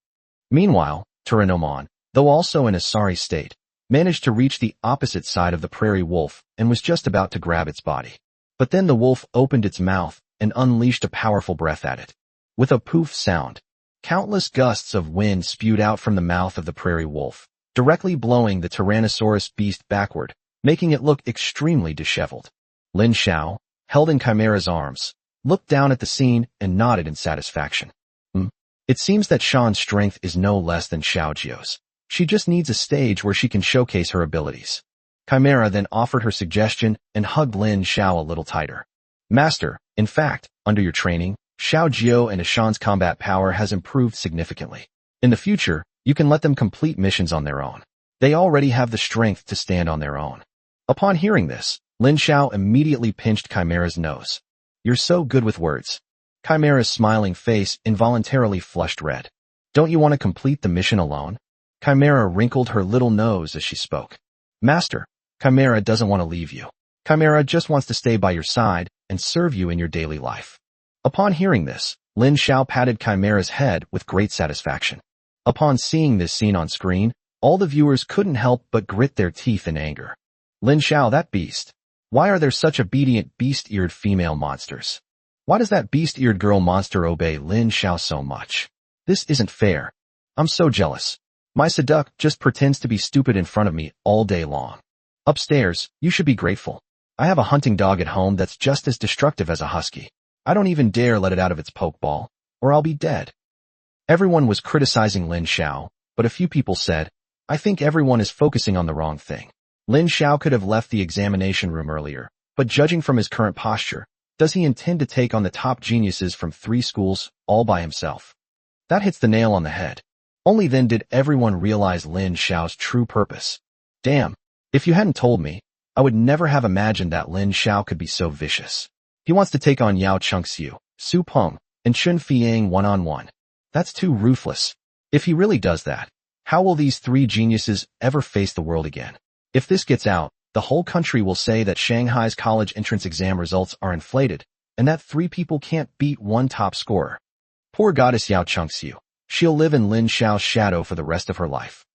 Speaker 1: Meanwhile, Tyrannomon, though also in a sorry state, managed to reach the opposite side of the prairie wolf and was just about to grab its body. But then the wolf opened its mouth and unleashed a powerful breath at it. With a poof sound, countless gusts of wind spewed out from the mouth of the prairie wolf, directly blowing the Tyrannosaurus beast backward, making it look extremely disheveled. Lin Xiao, held in Chimera's arms, looked down at the scene and nodded in satisfaction. It seems that Shan's strength is no less than Xiaojiu's. She just needs a stage where she can showcase her abilities." Chimera then offered her suggestion and hugged Lin Xiao a little tighter. "Master, in fact, under your training, Xiaojio and Ashan's combat power has improved significantly. In the future, you can let them complete missions on their own. They already have the strength to stand on their own." Upon hearing this, Lin Xiao immediately pinched Chimera's nose. "You're so good with words." Chimera's smiling face involuntarily flushed red. "Don't you want to complete the mission alone?" Chimera wrinkled her little nose as she spoke. "Master, Chimera doesn't want to leave you. Chimera just wants to stay by your side and serve you in your daily life." Upon hearing this, Lin Xiao patted Chimera's head with great satisfaction. Upon seeing this scene on screen, all the viewers couldn't help but grit their teeth in anger. "Lin Xiao, that beast. Why are there such obedient beast-eared female monsters? Why does that beast-eared girl monster obey Lin Xiao so much?" This isn't fair. I'm so jealous. My Seduct just pretends to be stupid in front of me all day long. Upstairs, you should be grateful. I have a hunting dog at home that's just as destructive as a husky. I don't even dare let it out of its pokeball, or I'll be dead. Everyone was criticizing Lin Xiao, but a few people said, I think everyone is focusing on the wrong thing. Lin Xiao could have left the examination room earlier, but judging from his current posture, does he intend to take on the top geniuses from 3 schools all by himself? That hits the nail on the head. Only then did everyone realize Lin Xiao's true purpose. Damn, if you hadn't told me, I would never have imagined that Lin Xiao could be so vicious. He wants to take on Yao Chengxiu, Su Peng, and Chun Fiang one-on-one. That's too ruthless. If he really does that, how will these 3 geniuses ever face the world again? If this gets out, the whole country will say that Shanghai's college entrance exam results are inflated, and that 3 people can't beat 1 top scorer. Poor goddess Yao Chengxiu. She'll live in Lin Xiao's shadow for the rest of her life.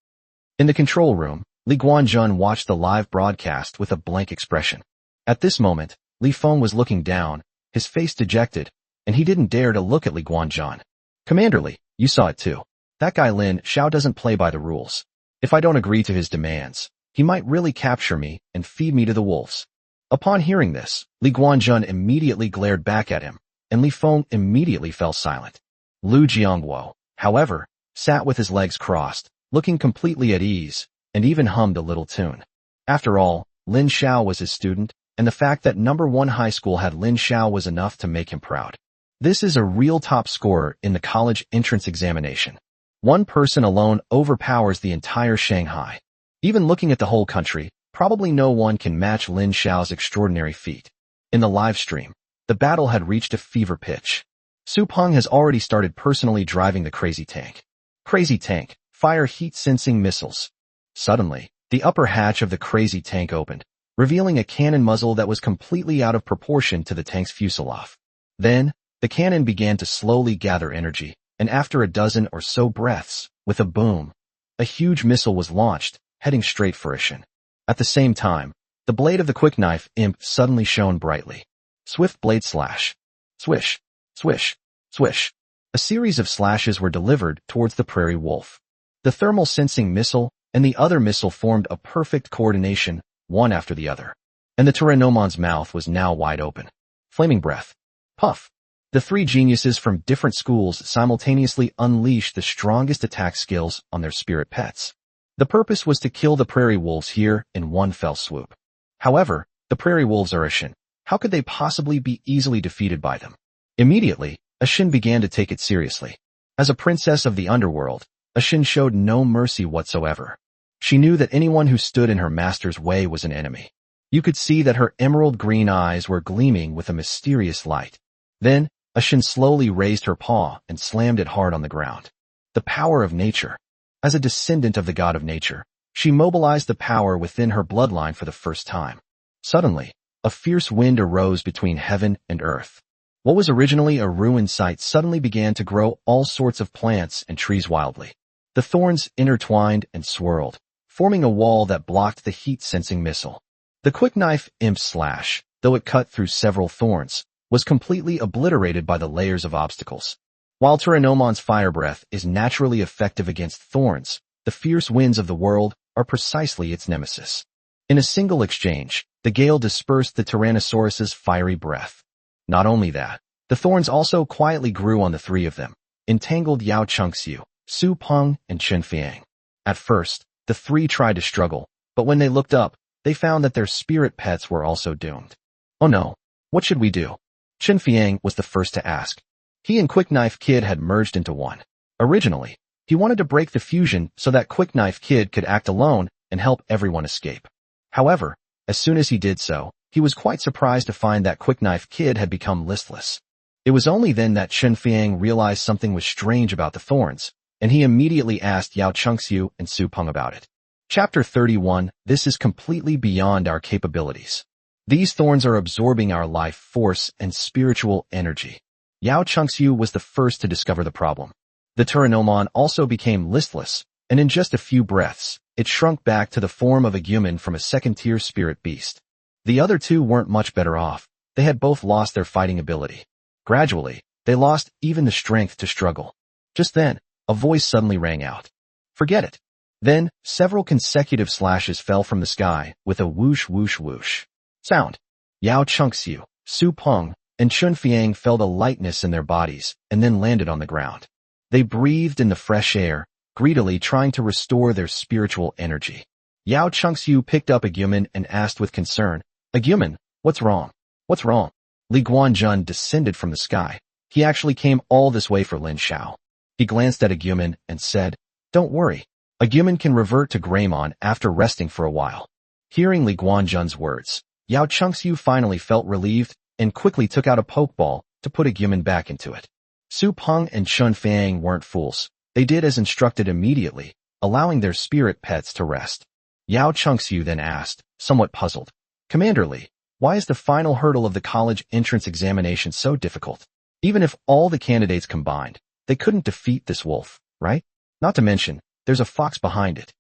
Speaker 1: In the control room, Li Guanjun watched the live broadcast with a blank expression. At this moment, Li Feng was looking down, his face dejected, and he didn't dare to look at Li Guanjun. Commander Li, you saw it too. That guy Lin Xiao doesn't play by the rules. If I don't agree to his demands, he might really capture me and feed me to the wolves. Upon hearing this, Li Guanjun immediately glared back at him, and Li Feng immediately fell silent. Lu Jiangguo, however, sat with his legs crossed, looking completely at ease, and even hummed a little tune. After all, Lin Xiao was his student, and the fact that number 1 high school had Lin Xiao was enough to make him proud. This is a real top scorer in the college entrance examination. One person alone overpowers the entire Shanghai. Even looking at the whole country, probably no one can match Lin Xiao's extraordinary feat. In the live stream, the battle had reached a fever pitch. Su Peng has already started personally driving the Crazy Tank. Crazy Tank, fire heat-sensing missiles. Suddenly, the upper hatch of the Crazy Tank opened, revealing a cannon muzzle that was completely out of proportion to the tank's fuselage. Then, the cannon began to slowly gather energy, and after a dozen or so breaths, with a boom, a huge missile was launched, heading straight for Ishin. At the same time, the blade of the quick knife imp suddenly shone brightly. Swift blade slash. Swish. Swish, swish. A series of slashes were delivered towards the prairie wolf. The thermal sensing missile and the other missile formed a perfect coordination, one after the other. And the Tyrannomon's mouth was now wide open. Flaming breath. Puff. The 3 geniuses from different schools simultaneously unleashed the strongest attack skills on their spirit pets. The purpose was to kill the prairie wolves here in one fell swoop. However, the prairie wolves are Ishin. How could they possibly be easily defeated by them? Immediately, Ishin began to take it seriously. As a princess of the underworld, Ishin showed no mercy whatsoever. She knew that anyone who stood in her master's way was an enemy. You could see that her emerald green eyes were gleaming with a mysterious light. Then, Ishin slowly raised her paw and slammed it hard on the ground. The power of nature. As a descendant of the god of nature, she mobilized the power within her bloodline for the first time. Suddenly, a fierce wind arose between heaven and earth. What was originally a ruined site suddenly began to grow all sorts of plants and trees wildly. The thorns intertwined and swirled, forming a wall that blocked the heat-sensing missile. The quick knife imp slash, though it cut through several thorns, was completely obliterated by the layers of obstacles. While Tyrannomon's fire breath is naturally effective against thorns, the fierce winds of the world are precisely its nemesis. In a single exchange, the gale dispersed the Tyrannosaurus's fiery breath. Not only that, the thorns also quietly grew on the 3 of them, entangled Yao Chengxiu, Su Peng, and Chun Fiang. At first, the 3 tried to struggle, but when they looked up, they found that their spirit pets were also doomed. Oh no, what should we do? Chun Fiang was the first to ask. He and Quick Knife Kid had merged into one. Originally, he wanted to break the fusion so that Quick Knife Kid could act alone and help everyone escape. However, as soon as he did so, he was quite surprised to find that Quick Knife Kid had become listless. It was only then that Chun Fiang realized something was strange about the thorns, and he immediately asked Yao Chengxiu and Su Peng about it. Chapter 31, This is completely beyond our capabilities. These thorns are absorbing our life force and spiritual energy. Yao Chengxiu was the first to discover the problem. The Tyrannomon also became listless, and in just a few breaths, it shrunk back to the form of a human from a second-tier spirit beast. The other 2 weren't much better off. They had both lost their fighting ability. Gradually, they lost even the strength to struggle. Just then, a voice suddenly rang out. Forget it. Then, several consecutive slashes fell from the sky with a whoosh whoosh whoosh sound. Yao Chengxiu, Su Peng, and Chun Fiang felt a lightness in their bodies and then landed on the ground. They breathed in the fresh air, greedily trying to restore their spiritual energy. Yao Chengxiu picked up Agumon and asked with concern, Agumon, what's wrong? What's wrong? Li Guanjun descended from the sky. He actually came all this way for Lin Xiao. He glanced at Agumon and said, Don't worry. Agumon can revert to Greymon after resting for a while. Hearing Li Guanjun's words, Yao Chengxiu finally felt relieved and quickly took out a pokeball to put Agumon back into it. Su Peng and Chun Fiang weren't fools. They did as instructed immediately, allowing their spirit pets to rest. Yao Chengxiu then asked, somewhat puzzled, Commander Li, why is the final hurdle of the college entrance examination so difficult? Even if all the candidates combined, they couldn't defeat this wolf, right? Not to mention, there's a fox behind it.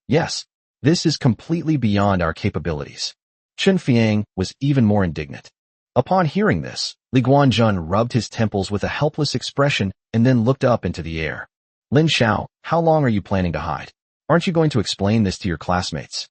Speaker 1: Yes, this is completely beyond our capabilities. Chun Fiang was even more indignant. Upon hearing this, Li Guanjun rubbed his temples with a helpless expression and then looked up into the air. Lin Xiao, how long are you planning to hide? Aren't you going to explain this to your classmates?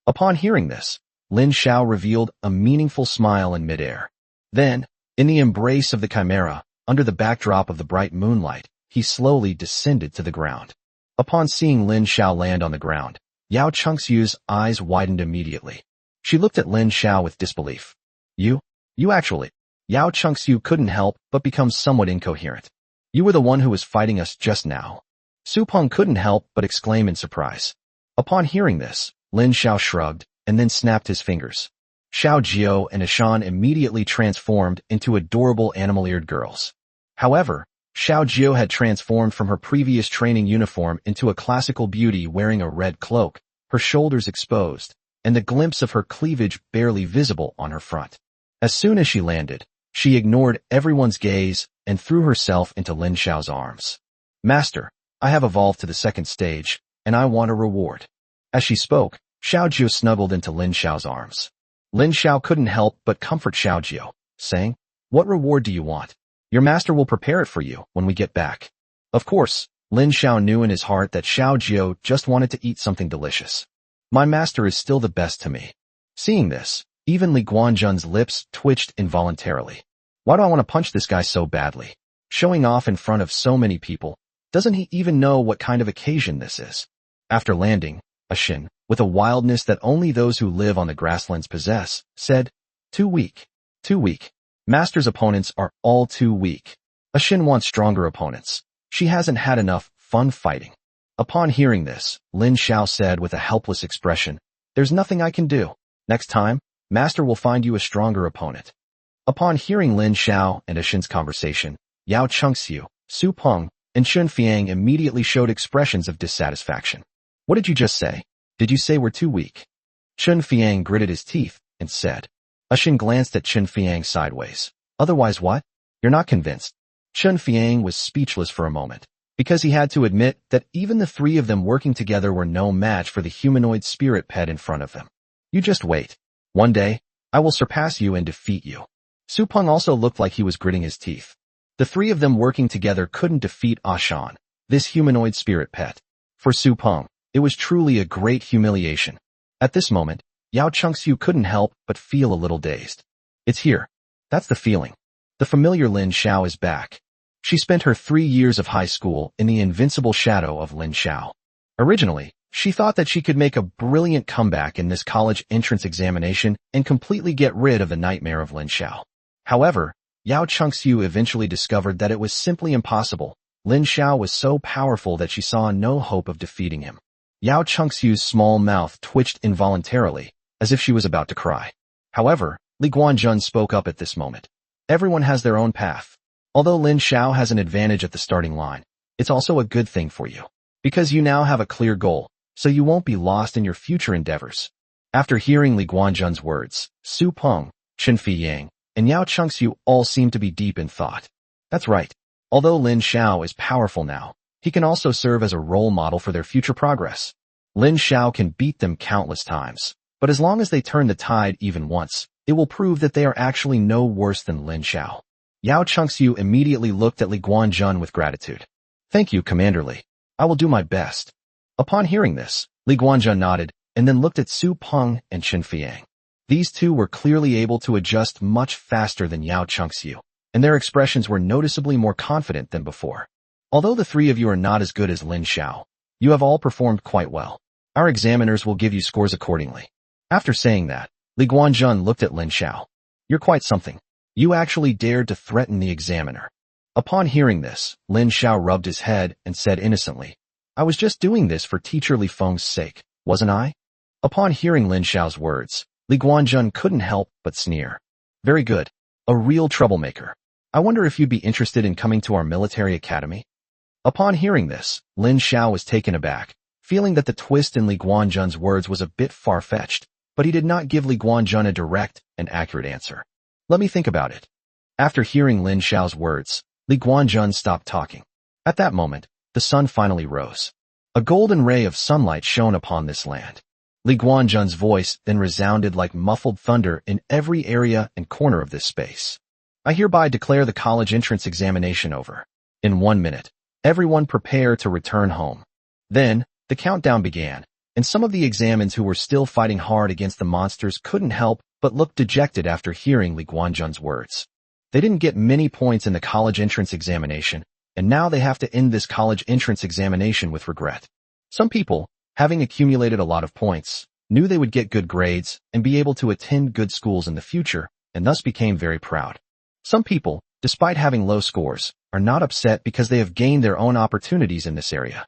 Speaker 1: Upon hearing this, Lin Xiao revealed a meaningful smile in midair. Then, in the embrace of the chimera, under the backdrop of the bright moonlight, he slowly descended to the ground. Upon seeing Lin Xiao land on the ground, Yao Chengxiu's eyes widened immediately. She looked at Lin Xiao with disbelief. You actually. Yao Chengxiu couldn't help but become somewhat incoherent. You were the one who was fighting us just now. Su Peng couldn't help but exclaim in surprise. Upon hearing this, Lin Xiao shrugged and then snapped his fingers. Xiao Jiao and Ashan immediately transformed into adorable animal-eared girls. However, Xiao Jiao had transformed from her previous training uniform into a classical beauty wearing a red cloak, her shoulders exposed, and the glimpse of her cleavage barely visible on her front. As soon as she landed, she ignored everyone's gaze and threw herself into Lin Xiao's arms. Master, I have evolved to the second stage, and I want a reward. As she spoke, Xiao Jiao snuggled into Lin Xiao's arms. Lin Xiao couldn't help but comfort Xiao Jiao, saying, What reward do you want? Your master will prepare it for you when we get back. Of course, Lin Xiao knew in his heart that Xiao Jiao just wanted to eat something delicious. My master is still the best to me. Seeing this, even Li Guanjun's lips twitched involuntarily. Why do I want to punch this guy so badly? Showing off in front of so many people. Doesn't he even know what kind of occasion this is? After landing, Ashin, with a wildness that only those who live on the grasslands possess, said, Too weak. Too weak. Master's opponents are all too weak. Ashin wants stronger opponents. She hasn't had enough fun fighting. Upon hearing this, Lin Xiao said with a helpless expression, There's nothing I can do. Next time, Master will find you a stronger opponent. Upon hearing Lin Xiao and Ashin's conversation, Yao Chengxiu, Su Peng, and Chun Fiang immediately showed expressions of dissatisfaction. What did you just say? Did you say we're too weak? Chun Fiang gritted his teeth and said. Ashin glanced at Chun Fiang sideways. Otherwise what? You're not convinced. Chun Fiang was speechless for a moment, because he had to admit that even the three of them working together were no match for the humanoid spirit pet in front of them. You just wait. One day, I will surpass you and defeat you. Su Peng also looked like he was gritting his teeth. The three of them working together couldn't defeat Ashan, this humanoid spirit pet. For Su Peng, it was truly a great humiliation. At this moment, Yao Chengxiu couldn't help but feel a little dazed. It's here. That's the feeling. The familiar Lin Xiao is back. She spent her 3 years of high school in the invincible shadow of Lin Xiao. Originally, she thought that she could make a brilliant comeback in this college entrance examination and completely get rid of the nightmare of Lin Xiao. However, Yao Chengxiu eventually discovered that it was simply impossible. Lin Xiao was so powerful that she saw no hope of defeating him. Yao Chengxiu's small mouth twitched involuntarily, as if she was about to cry. However, Li Guanjun spoke up at this moment. Everyone has their own path. Although Lin Xiao has an advantage at the starting line, it's also a good thing for you, because you now have a clear goal, so you won't be lost in your future endeavors. After hearing Li Guanjun's words, Su Peng, Chun Fiang, and Yao Chengxiu all seemed to be deep in thought. That's right. Although Lin Xiao is powerful now, he can also serve as a role model for their future progress. Lin Xiao can beat them countless times, but as long as they turn the tide even once, it will prove that they are actually no worse than Lin Xiao. Yao Chengxiu immediately looked at Li Guanjun with gratitude. Thank you, Commander Li. I will do my best. Upon hearing this, Li Guanjun nodded and then looked at Su Peng and Chen Fiang. These two were clearly able to adjust much faster than Yao Chengxiu, and their expressions were noticeably more confident than before. Although the three of you are not as good as Lin Xiao, you have all performed quite well. Our examiners will give you scores accordingly. After saying that, Li Guanjun looked at Lin Xiao. You're quite something. You actually dared to threaten the examiner. Upon hearing this, Lin Xiao rubbed his head and said innocently, I was just doing this for teacher Li Feng's sake, wasn't I? Upon hearing Lin Xiao's words, Li Guanjun couldn't help but sneer. Very good. A real troublemaker. I wonder if you'd be interested in coming to our military academy? Upon hearing this, Lin Xiao was taken aback, feeling that the twist in Li Guanjun's words was a bit far-fetched, but he did not give Li Guanjun a direct and accurate answer. Let me think about it. After hearing Lin Xiao's words, Li Guanjun stopped talking. At that moment, the sun finally rose. A golden ray of sunlight shone upon this land. Li Guanjun's voice then resounded like muffled thunder in every area and corner of this space. I hereby declare the college entrance examination over. In 1 minute, everyone prepare to return home. Then, the countdown began, and some of the examins who were still fighting hard against the monsters couldn't help but look dejected after hearing Li Guanjun's words. They didn't get many points in the college entrance examination, and now they have to end this college entrance examination with regret. Some people, having accumulated a lot of points, knew they would get good grades and be able to attend good schools in the future, and thus became very proud. Some people, despite having low scores, are not upset because they have gained their own opportunities in this area.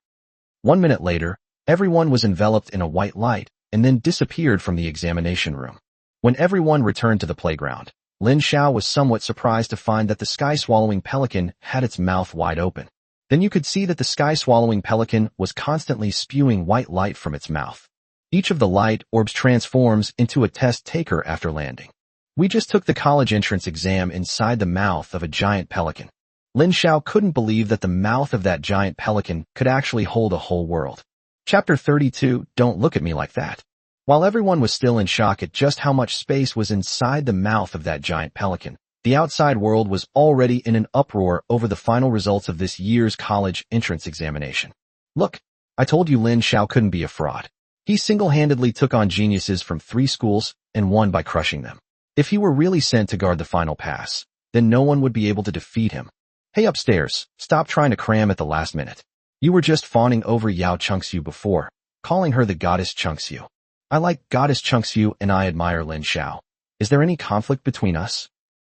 Speaker 1: 1 minute later, everyone was enveloped in a white light and then disappeared from the examination room. When everyone returned to the playground, Lin Xiao was somewhat surprised to find that the sky-swallowing pelican had its mouth wide open. Then you could see that the sky-swallowing pelican was constantly spewing white light from its mouth. Each of the light orbs transforms into a test taker after landing. We just took the college entrance exam inside the mouth of a giant pelican. Lin Xiao couldn't believe that the mouth of that giant pelican could actually hold a whole world. Chapter 32, Don't Look at Me Like That. While everyone was still in shock at just how much space was inside the mouth of that giant pelican, the outside world was already in an uproar over the final results of this year's college entrance examination. Look, I told you Lin Xiao couldn't be a fraud. He single-handedly took on geniuses from 3 schools and won by crushing them. If he were really sent to guard the final pass, then no one would be able to defeat him. Hey upstairs, stop trying to cram at the last minute. You were just fawning over Yao Chengxiu before, calling her the goddess Chengxiu. I like goddess Chengxiu and I admire Lin Xiao. Is there any conflict between us?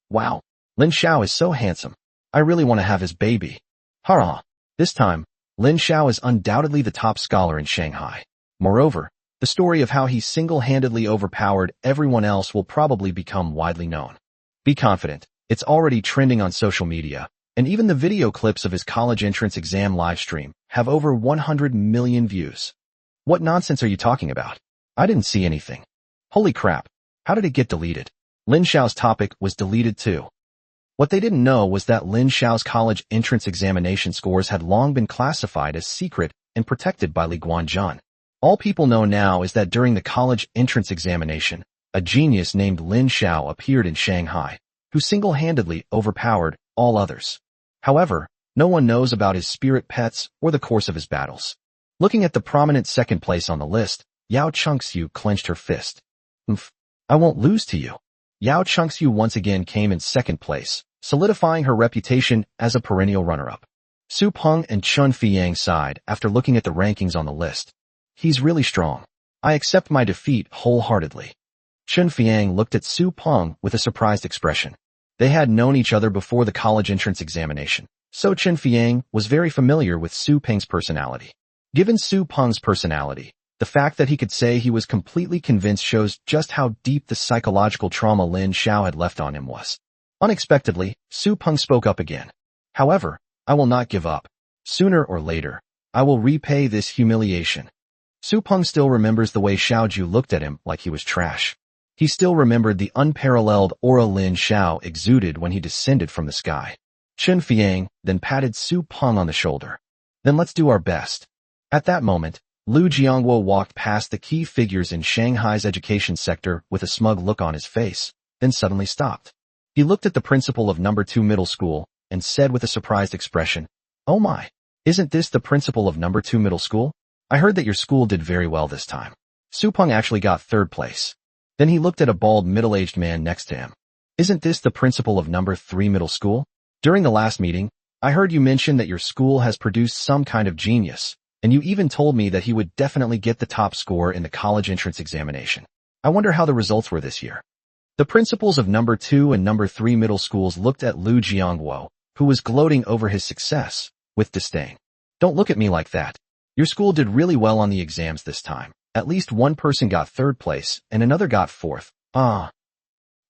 Speaker 1: Wow, Lin Xiao is so handsome. I really want to have his baby. Hurrah! This time, Lin Xiao is undoubtedly the top scholar in Shanghai. Moreover, the story of how he single-handedly overpowered everyone else will probably become widely known. Be confident, it's already trending on social media, and even the video clips of his college entrance exam livestream have over 100 million views. What nonsense are you talking about? I didn't see anything. Holy crap, how did it get deleted? Lin Xiao's topic was deleted too. What they didn't know was that Lin Xiao's college entrance examination scores had long been classified as secret and protected by Li Guanjun. All people know now is that during the college entrance examination, a genius named Lin Xiao appeared in Shanghai, who single-handedly overpowered all others. However, no one knows about his spirit pets or the course of his battles. Looking at the prominent second place on the list, Yao Chengxiu clenched her fist. I won't lose to you. Yao Chengxiu once again came in second place, solidifying her reputation as a perennial runner-up. Su Peng and Chen Fiang sighed after looking at the rankings on the list. He's really strong. I accept my defeat wholeheartedly. Chen Fiang looked at Su Peng with a surprised expression. They had known each other before the college entrance examination, so Chen Fiang was very familiar with Su Peng's personality. Given Su Peng's personality, the fact that he could say he was completely convinced shows just how deep the psychological trauma Lin Xiao had left on him was. Unexpectedly, Su Peng spoke up again. However, I will not give up. Sooner or later, I will repay this humiliation. Su Peng still remembers the way Xiaoju looked at him like he was trash. He still remembered the unparalleled aura Lin Xiao exuded when he descended from the sky. Chen Fiang then patted Su Peng on the shoulder. Then let's do our best. At that moment, Lu Jiangwo walked past the key figures in Shanghai's education sector with a smug look on his face, then suddenly stopped. He looked at the principal of No. 2 Middle School and said with a surprised expression, "Oh my, Isn't this the principal of number 2 middle school? I heard that your school did very well this time. Su Peng actually got 3rd place. Then he looked at a bald middle-aged man next to him. Isn't this the principal of number 3 middle school? During the last meeting, I heard you mention that your school has produced some kind of genius, and you even told me that he would definitely get the top score in the college entrance examination. I wonder how the results were this year. The principals of number 2 and number 3 middle schools looked at Lu Jiangguo, who was gloating over his success, with disdain. Don't look at me like that. Your school did really well on the exams this time. At least one person got 3rd place, and another got 4th. Ah.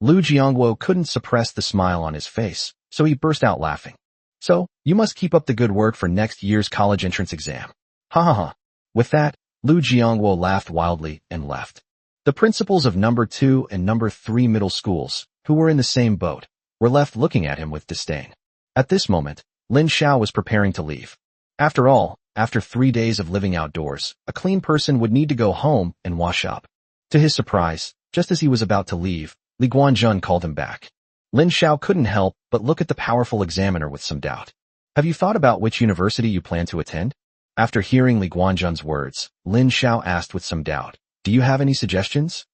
Speaker 1: Lu Jiangguo couldn't suppress the smile on his face, so he burst out laughing. So, you must keep up the good work for next year's college entrance exam. Ha ha ha. With that, Lu Jiangguo laughed wildly and left. The principals of number 2 and number 3 middle schools, who were in the same boat, were left looking at him with disdain. At this moment, Lin Xiao was preparing to leave. After all, after 3 days of living outdoors, a clean person would need to go home and wash up. To his surprise, just as he was about to leave, Li Guanjun called him back. Lin Xiao couldn't help but look at the powerful examiner with some doubt. Have you thought about which university you plan to attend? After hearing Li Guanjun's words, Lin Xiao asked with some doubt, do you have any suggestions?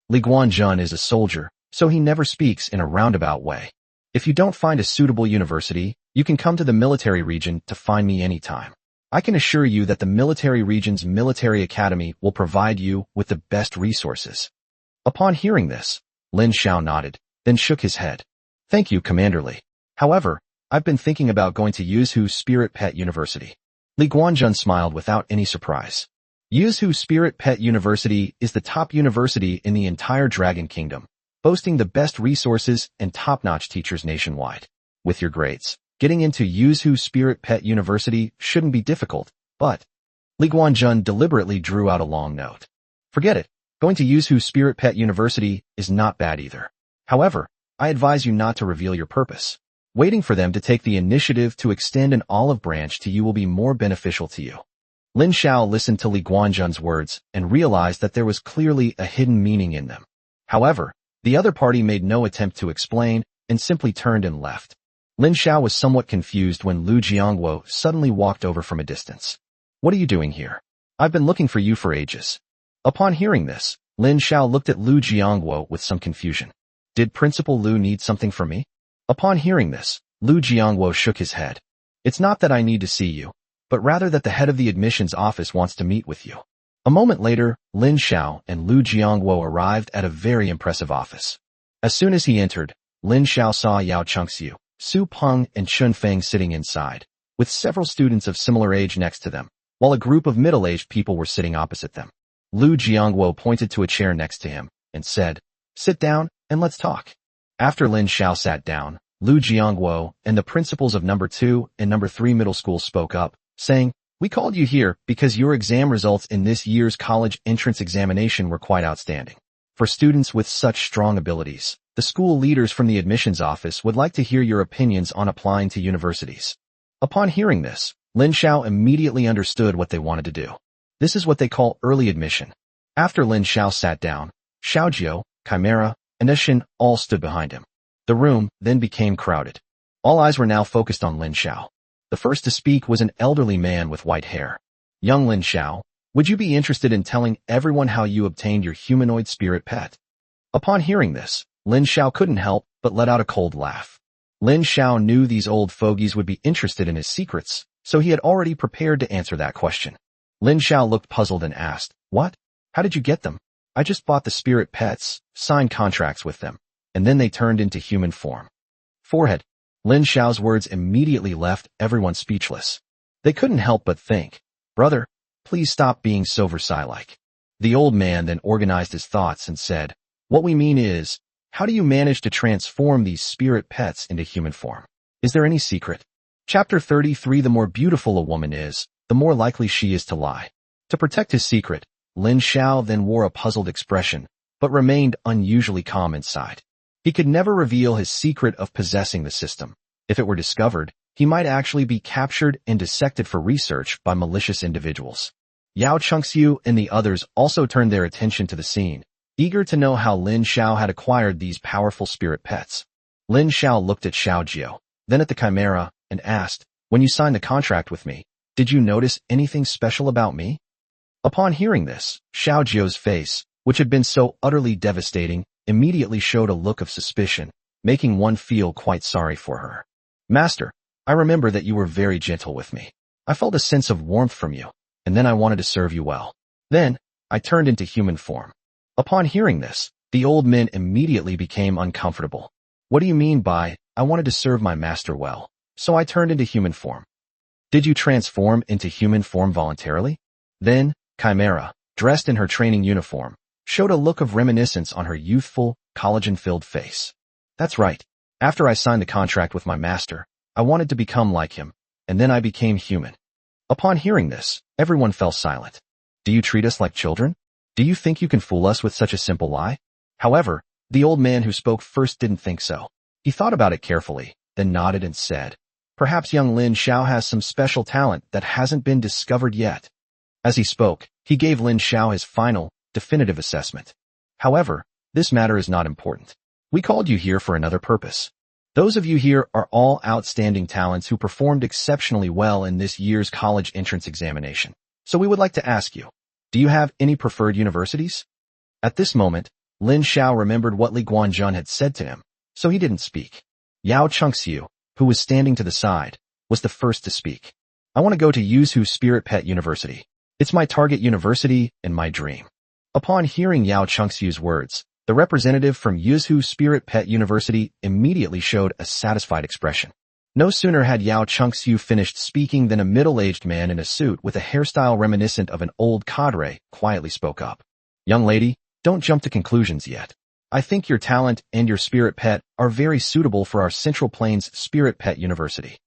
Speaker 1: Li Guanjun is a soldier, so he never speaks in a roundabout way. If you don't find a suitable university, you can come to the military region to find me anytime. I can assure you that the military region's military academy will provide you with the best resources. Upon hearing this, Lin Xiao nodded, then shook his head. Thank you, Commander Li. However, I've been thinking about going to Yuzhu Spirit Pet University. Li Guanjun smiled without any surprise. Yuzhu Spirit Pet University is the top university in the entire Dragon Kingdom, boasting the best resources and top-notch teachers nationwide. With your grades, getting into Yuzhu Spirit Pet University shouldn't be difficult, but Li Guanjun deliberately drew out a long note. Forget it. Going to Yuzhu Spirit Pet University is not bad either. However, I advise you not to reveal your purpose. Waiting for them to take the initiative to extend an olive branch to you will be more beneficial to you. Lin Xiao listened to Li Guanjun's words and realized that there was clearly a hidden meaning in them. However, the other party made no attempt to explain and simply turned and left. Lin Xiao was somewhat confused when Lu Jiangguo suddenly walked over from a distance. What are you doing here? I've been looking for you for ages. Upon hearing this, Lin Xiao looked at Lu Jiangguo with some confusion. Did Principal Lu need something from me? Upon hearing this, Lu Jiangguo shook his head. It's not that I need to see you, but rather that the head of the admissions office wants to meet with you. A moment later, Lin Xiao and Lu Jiangguo arrived at a very impressive office. As soon as he entered, Lin Xiao saw Yao Chengxiu, Su Peng, and Chun Feng sitting inside, with several students of similar age next to them, while a group of middle-aged people were sitting opposite them. Lu Jiangguo pointed to a chair next to him and said, "Sit down and let's talk." After Lin Xiao sat down, Lu Jiangguo and the principals of number 2 and number 3 middle schools spoke up, saying, "We called you here because your exam results in this year's college entrance examination were quite outstanding. For students with such strong abilities, the school leaders from the admissions office would like to hear your opinions on applying to universities." Upon hearing this, Lin Xiao immediately understood what they wanted to do. This is what they call early admission. After Lin Xiao sat down, Xiaojiu, Chimera, and Eshin all stood behind him. The room then became crowded. All eyes were now focused on Lin Xiao. The first to speak was an elderly man with white hair. "Young Lin Xiao, would you be interested in telling everyone how you obtained your humanoid spirit pet?" Upon hearing this, Lin Xiao couldn't help but let out a cold laugh. Lin Xiao knew these old fogies would be interested in his secrets, so he had already prepared to answer that question. Lin Xiao looked puzzled and asked, "What? How did you get them?" "I just bought the spirit pets, signed contracts with them, and then they turned into human form." Forehead. Lin Xiao's words immediately left everyone speechless. They couldn't help but think, "Brother, please stop being so Versailles-like." The old man then organized his thoughts and said, "What we mean is, how do you manage to transform these spirit pets into human form? Is there any secret?" Chapter 33. The more beautiful a woman is, the more likely she is to lie. To protect his secret, Lin Xiao then wore a puzzled expression, but remained unusually calm inside. He could never reveal his secret of possessing the system. If it were discovered, he might actually be captured and dissected for research by malicious individuals. Yao Chengxiu and the others also turned their attention to the scene, eager to know how Lin Xiao had acquired these powerful spirit pets. Lin Xiao looked at Xiaojiu, then at the Chimera, and asked, "When you signed the contract with me, Did you notice anything special about me? Upon hearing this, Xiao Jiu's face, which had been so utterly devastating, immediately showed a look of suspicion, making one feel quite sorry for her. Master, I remember that you were very gentle with me. I felt a sense of warmth from you, and then I wanted to serve you well. Then, I turned into human form. Upon hearing this, the old man immediately became uncomfortable. What do you mean by, I wanted to serve my master well, so I turned into human form? Did you transform into human form voluntarily? Then, Chimera, dressed in her training uniform, showed a look of reminiscence on her youthful, collagen-filled face. That's right. After I signed the contract with my master, I wanted to become like him, and then I became human. Upon hearing this, everyone fell silent. Do you treat us like children? Do you think you can fool us with such a simple lie? However, the old man who spoke first didn't think so. He thought about it carefully, then nodded and said, perhaps young Lin Xiao has some special talent that hasn't been discovered yet. As he spoke, he gave Lin Xiao his final, definitive assessment. However, this matter is not important. We called you here for another purpose. Those of you here are all outstanding talents who performed exceptionally well in this year's college entrance examination. So we would like to ask you, do you have any preferred universities? At this moment, Lin Xiao remembered what Li Guanjun had said to him, so he didn't speak. Yao Chengxiu, who was standing to the side, was the first to speak. I want to go to Yuzhu Spirit Pet University. It's my target university and my dream. Upon hearing Yao Chengxiu's words, the representative from Yuzhu Spirit Pet University immediately showed a satisfied expression. No sooner had Yao Chengxiu finished speaking than a middle-aged man in a suit with a hairstyle reminiscent of an old cadre quietly spoke up. Young lady, don't jump to conclusions yet. I think your talent and your spirit pet are very suitable for our Central Plains Spirit Pet University.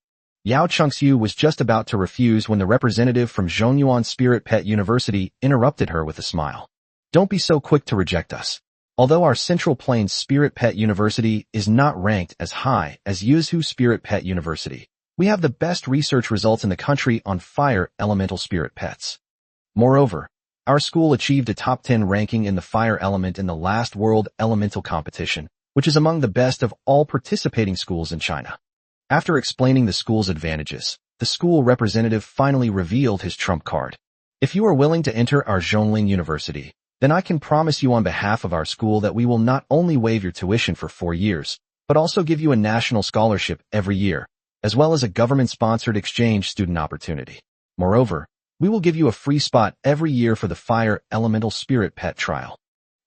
Speaker 1: Yao Chengxiu was just about to refuse when the representative from Zhongyuan Spirit Pet University interrupted her with a smile. Don't be so quick to reject us. Although our Central Plains Spirit Pet University is not ranked as high as Yuzhu Spirit Pet University, we have the best research results in the country on fire elemental spirit pets. Moreover, our school achieved a top 10 ranking in the fire element in the last World Elemental Competition, which is among the best of all participating schools in China. After explaining the school's advantages, the school representative finally revealed his trump card. If you are willing to enter our Zhongling University, then I can promise you on behalf of our school that we will not only waive your tuition for 4 years, but also give you a national scholarship every year, as well as a government-sponsored exchange student opportunity. Moreover, we will give you a free spot every year for the Fire Elemental Spirit Pet Trial.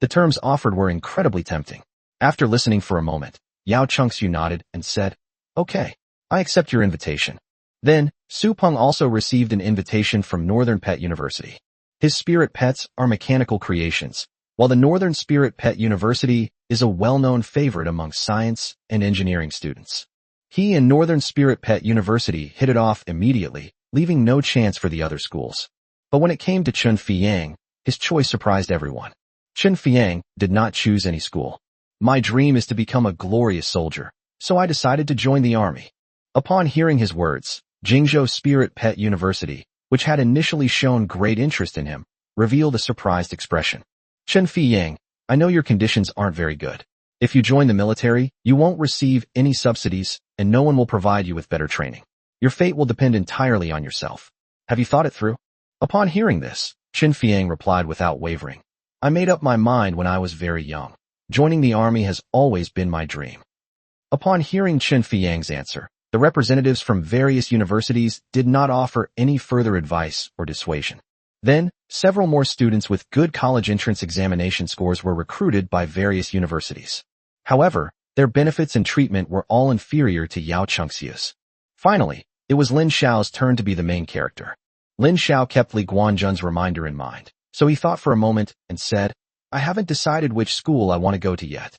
Speaker 1: The terms offered were incredibly tempting. After listening for a moment, Yao Chengxiu nodded and said, okay, I accept your invitation. Then, Su Peng also received an invitation from Northern Pet University. His spirit pets are mechanical creations, while the Northern Spirit Pet University is a well-known favorite among science and engineering students. He and Northern Spirit Pet University hit it off immediately, leaving no chance for the other schools. But when it came to Chen Fiyang, his choice surprised everyone. Chen Fiyang did not choose any school. My dream is to become a glorious soldier, so I decided to join the army. Upon hearing his words, Jingzhou Spirit Pet University, which had initially shown great interest in him, revealed a surprised expression. Chen Fiyang, I know your conditions aren't very good. If you join the military, you won't receive any subsidies, and no one will provide you with better training. Your fate will depend entirely on yourself. Have you thought it through? Upon hearing this, Chen Fiyang replied without wavering. I made up my mind when I was very young. Joining the army has always been my dream. Upon hearing Chen Fiyang's answer, the representatives from various universities did not offer any further advice or dissuasion. Then, several more students with good college entrance examination scores were recruited by various universities. However, their benefits and treatment were all inferior to Yao Chengxiu's. Finally, it was Lin Xiao's turn to be the main character. Lin Xiao kept Li Guanjun's reminder in mind, so he thought for a moment and said, I haven't decided which school I want to go to yet.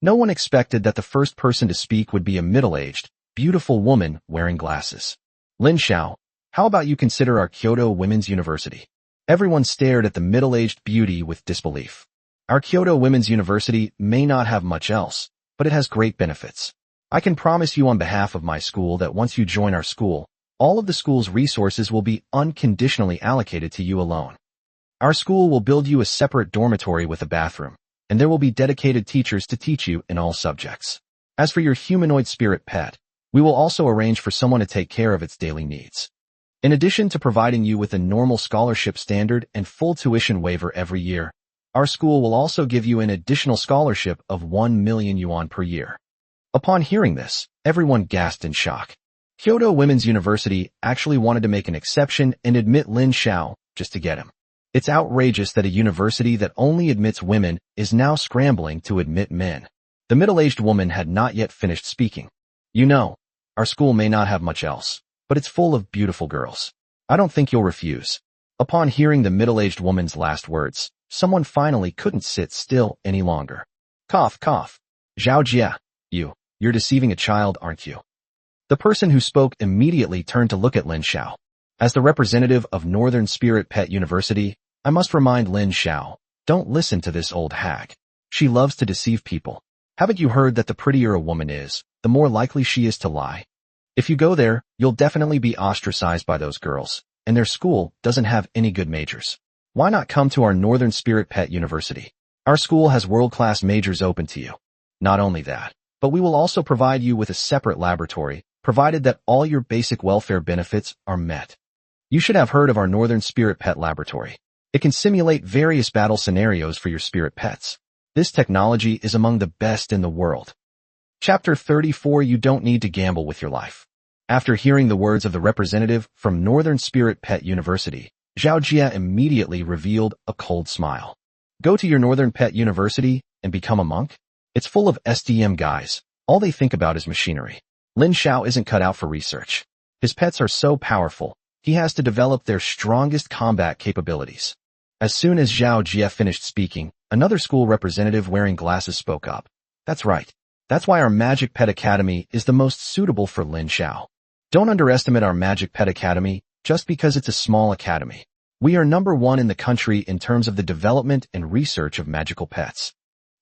Speaker 1: No one expected that the first person to speak would be a middle-aged, beautiful woman wearing glasses. Lin Xiao, how about you consider our Kyoto Women's University? Everyone stared at the middle-aged beauty with disbelief. Our Kyoto Women's University may not have much else, but it has great benefits. I can promise you on behalf of my school that once you join our school, all of the school's resources will be unconditionally allocated to you alone. Our school will build you a separate dormitory with a bathroom, and there will be dedicated teachers to teach you in all subjects. As for your humanoid spirit pet, we will also arrange for someone to take care of its daily needs. In addition to providing you with a normal scholarship standard and full tuition waiver every year, our school will also give you an additional scholarship of 1 million yuan per year. Upon hearing this, everyone gasped in shock. Kyoto Women's University actually wanted to make an exception and admit Lin Xiao just to get him. It's outrageous that a university that only admits women is now scrambling to admit men. The middle-aged woman had not yet finished speaking. You know, our school may not have much else, but it's full of beautiful girls. I don't think you'll refuse. Upon hearing the middle-aged woman's last words, someone finally couldn't sit still any longer. Cough, cough. Zhao Jia, you're deceiving a child, aren't you? The person who spoke immediately turned to look at Lin Xiao. As the representative of Northern Spirit Pet University, I must remind Lin Xiao, don't listen to this old hag. She loves to deceive people. Haven't you heard that the prettier a woman is, the more likely she is to lie? If you go there, you'll definitely be ostracized by those girls, and their school doesn't have any good majors. Why not come to our Northern Spirit Pet University? Our school has world-class majors open to you. Not only that, but we will also provide you with a separate laboratory, provided that all your basic welfare benefits are met. You should have heard of our Northern Spirit Pet Laboratory. It can simulate various battle scenarios for your spirit pets. This technology is among the best in the world. Chapter 34. You don't need to gamble with your life. After hearing the words of the representative from Northern Spirit Pet University, Zhao Jia immediately revealed a cold smile. Go to your Northern Pet University and become a monk? It's full of SDM guys. All they think about is machinery. Lin Xiao isn't cut out for research. His pets are so powerful, he has to develop their strongest combat capabilities. As soon as Zhao Jia finished speaking, another school representative wearing glasses spoke up. That's right. That's why our Magic Pet Academy is the most suitable for Lin Xiao. Don't underestimate our Magic Pet Academy just because it's a small academy. We are #1 in the country in terms of the development and research of magical pets.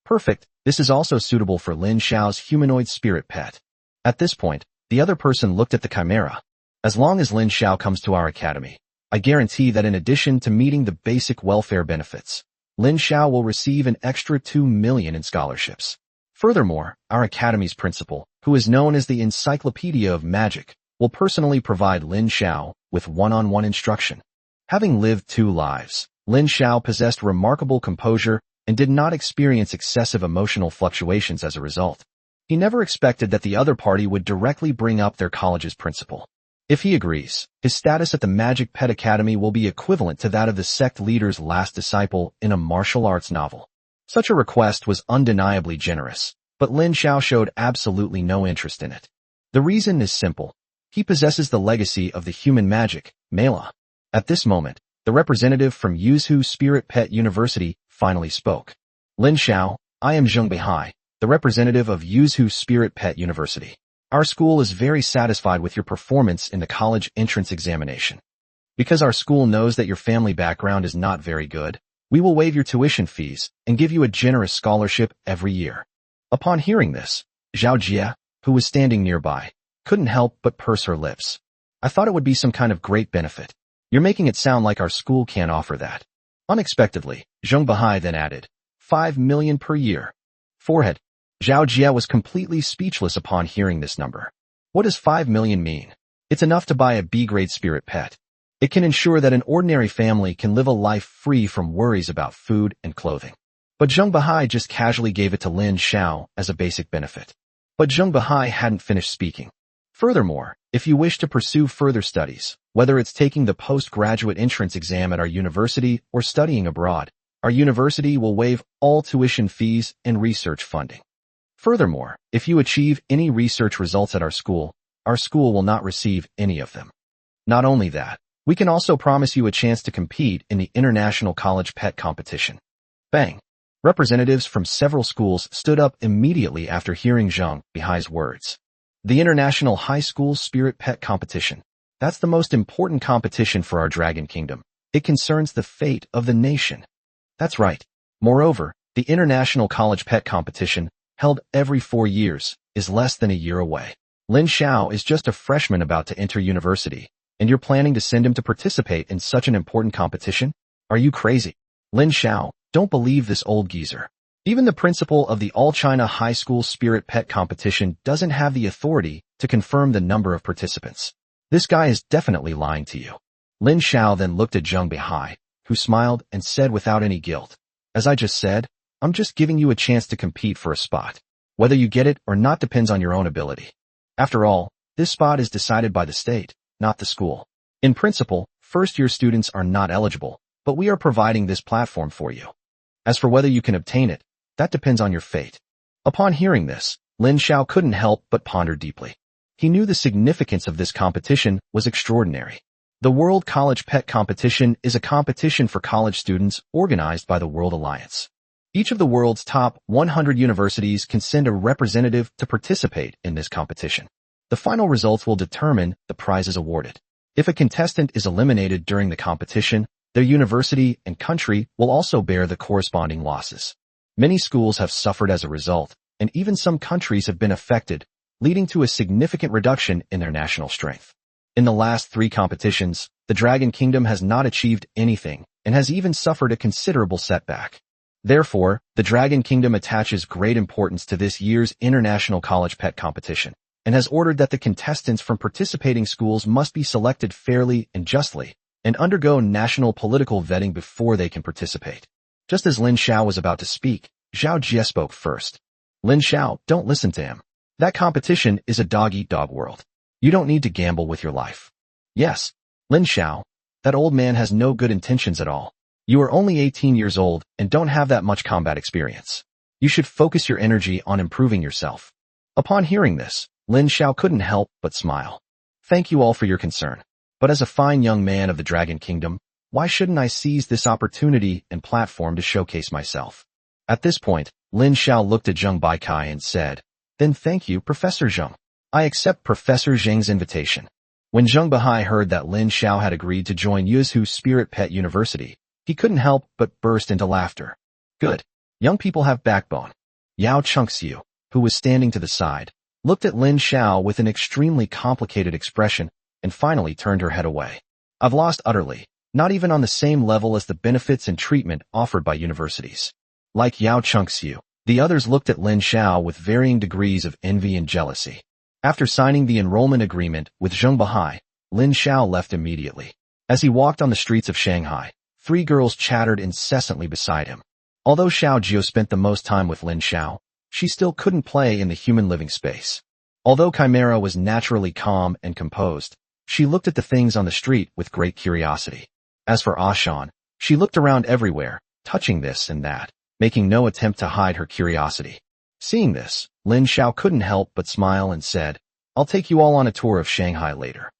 Speaker 1: Perfect. This is also suitable for Lin Xiao's humanoid spirit pet. At this point, the other person looked at the chimera. As long as Lin Xiao comes to our academy, I guarantee that in addition to meeting the basic welfare benefits, Lin Xiao will receive an extra 2 million in scholarships. Furthermore, our academy's principal, who is known as the Encyclopedia of Magic, will personally provide Lin Xiao with one-on-one instruction. Having lived 2 lives, Lin Xiao possessed remarkable composure and did not experience excessive emotional fluctuations as a result. He never expected that the other party would directly bring up their college's principal. If he agrees, his status at the Magic Pet Academy will be equivalent to that of the sect leader's last disciple in a martial arts novel. Such a request was undeniably generous, but Lin Xiao showed absolutely no interest in it. The reason is simple. He possesses the legacy of the human magic, Mela. At this moment, the representative from Yuzhu Spirit Pet University finally spoke. Lin Xiao, I am Zheng Beihai, the representative of Yuzhu Spirit Pet University. Our school is very satisfied with your performance in the college entrance examination. Because our school knows that your family background is not very good, we will waive your tuition fees and give you a generous scholarship every year. Upon hearing this, Zhao Jia, who was standing nearby, couldn't help but purse her lips. I thought it would be some kind of great benefit. You're making it sound like our school can't offer that. Unexpectedly, Zheng Beihai then added, 5 million per year. Forehead. Zhao Jia was completely speechless upon hearing this number. What does 5 million mean? It's enough to buy a B-grade spirit pet. It can ensure that an ordinary family can live a life free from worries about food and clothing. But Zheng Beihai just casually gave it to Lin Xiao as a basic benefit. But Zheng Beihai hadn't finished speaking. Furthermore, if you wish to pursue further studies, whether it's taking the postgraduate entrance exam at our university or studying abroad, our university will waive all tuition fees and research funding. Furthermore, if you achieve any research results at our school will not receive any of them. Not only that, we can also promise you a chance to compete in the International College Pet Competition. Bang! Representatives from several schools stood up immediately after hearing Zheng Beihai's words. The International High School Spirit Pet Competition. That's the most important competition for our Dragon Kingdom. It concerns the fate of the nation. That's right. Moreover, the International College Pet Competition, held every 4 years, is less than a year away. Lin Xiao is just a freshman about to enter university, and you're planning to send him to participate in such an important competition? Are you crazy? Lin Xiao, don't believe this old geezer. Even the principal of the All-China High School Spirit Pet Competition doesn't have the authority to confirm the number of participants. This guy is definitely lying to you. Lin Xiao then looked at Zheng Beihai, who smiled and said without any guilt, as I just said, I'm just giving you a chance to compete for a spot. Whether you get it or not depends on your own ability. After all, this spot is decided by the state, not the school. In principle, first-year students are not eligible, but we are providing this platform for you. As for whether you can obtain it, that depends on your fate. Upon hearing this, Lin Xiao couldn't help but ponder deeply. He knew the significance of this competition was extraordinary. The World College Pet Competition is a competition for college students organized by the World Alliance. Each of the world's top 100 universities can send a representative to participate in this competition. The final results will determine the prizes awarded. If a contestant is eliminated during the competition, their university and country will also bear the corresponding losses. Many schools have suffered as a result, and even some countries have been affected, leading to a significant reduction in their national strength. In the last 3 competitions, the Dragon Kingdom has not achieved anything and has even suffered a considerable setback. Therefore, the Dragon Kingdom attaches great importance to this year's International College Pet Competition and has ordered that the contestants from participating schools must be selected fairly and justly and undergo national political vetting before they can participate. Just as Lin Xiao was about to speak, Zhao Jie spoke first. Lin Xiao, don't listen to him. That competition is a dog-eat-dog world. You don't need to gamble with your life. Yes, Lin Xiao, that old man has no good intentions at all. You are only 18 years old and don't have that much combat experience. You should focus your energy on improving yourself. Upon hearing this, Lin Xiao couldn't help but smile. Thank you all for your concern. But as a fine young man of the Dragon Kingdom, why shouldn't I seize this opportunity and platform to showcase myself? At this point, Lin Xiao looked at Zheng Baikai and said, Then thank you, Professor Zheng. I accept Professor Zheng's invitation. When Zheng Beihai heard that Lin Xiao had agreed to join Yuzhu Spirit Pet University, he couldn't help but burst into laughter. Good. Young people have backbone. Yao Chengxiu, who was standing to the side, looked at Lin Xiao with an extremely complicated expression and finally turned her head away. I've lost utterly, not even on the same level as the benefits and treatment offered by universities. Like Yao Chengxiu, the others looked at Lin Xiao with varying degrees of envy and jealousy. After signing the enrollment agreement with Zheng Beihai, Lin Xiao left immediately. As he walked on the streets of Shanghai, 3 girls chattered incessantly beside him. Although Xiao Jiu spent the most time with Lin Xiao, she still couldn't play in the human living space. Although Chimera was naturally calm and composed, she looked at the things on the street with great curiosity. As for Ashan, she looked around everywhere, touching this and that, making no attempt to hide her curiosity. Seeing this, Lin Xiao couldn't help but smile and said, I'll take you all on a tour of Shanghai later.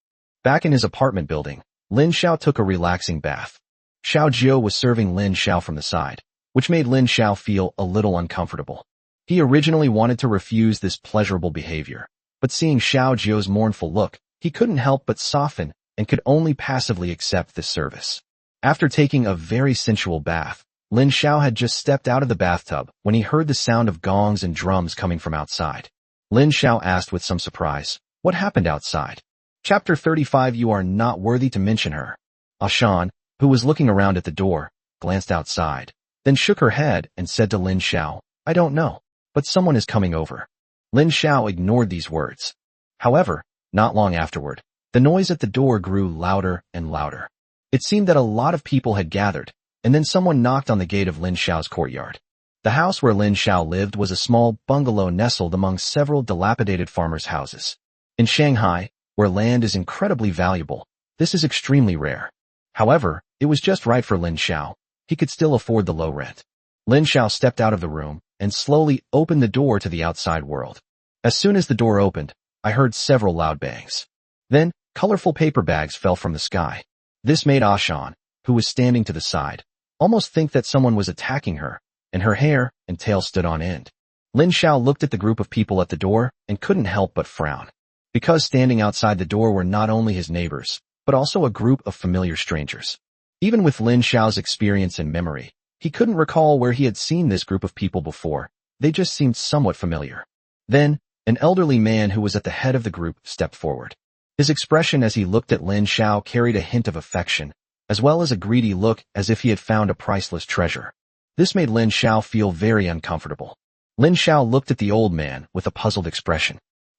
Speaker 1: Back in his apartment building, Lin Xiao took a relaxing bath. Xiao Jiu was serving Lin Xiao from the side, which made Lin Xiao feel a little uncomfortable. He originally wanted to refuse this pleasurable behavior, but seeing Xiao Jiu's mournful look, he couldn't help but soften and could only passively accept this service. After taking a very sensual bath, Lin Xiao had just stepped out of the bathtub when he heard the sound of gongs and drums coming from outside. Lin Xiao asked with some surprise, what happened outside? Chapter 35 You are not worthy to mention her. Ashan, who was looking around at the door, glanced outside, then shook her head and said to Lin Xiao, I don't know, but someone is coming over. Lin Xiao ignored these words. However, not long afterward, the noise at the door grew louder and louder. It seemed that a lot of people had gathered, and then someone knocked on the gate of Lin Xiao's courtyard. The house where Lin Xiao lived was a small bungalow nestled among several dilapidated farmers' houses. In Shanghai, where land is incredibly valuable, this is extremely rare. However, it was just right for Lin Xiao. He could still afford the low rent. Lin Xiao stepped out of the room and slowly opened the door to the outside world. As soon as the door opened, I heard several loud bangs. Then, colorful paper bags fell from the sky. This made Ashan, who was standing to the side, almost think that someone was attacking her, and her hair and tail stood on end. Lin Xiao looked at the group of people at the door and couldn't help but frown. Because standing outside the door were not only his neighbors, but also a group of familiar strangers. Even with Lin Xiao's experience and memory, he couldn't recall where he had seen this group of people before. They just seemed somewhat familiar. Then, an elderly man who was at the head of the group stepped forward. His expression as he looked at Lin Xiao carried a hint of affection, as well as a greedy look as if he had found a priceless treasure. This made Lin Xiao feel very uncomfortable. Lin Xiao looked at the old man with a puzzled expression.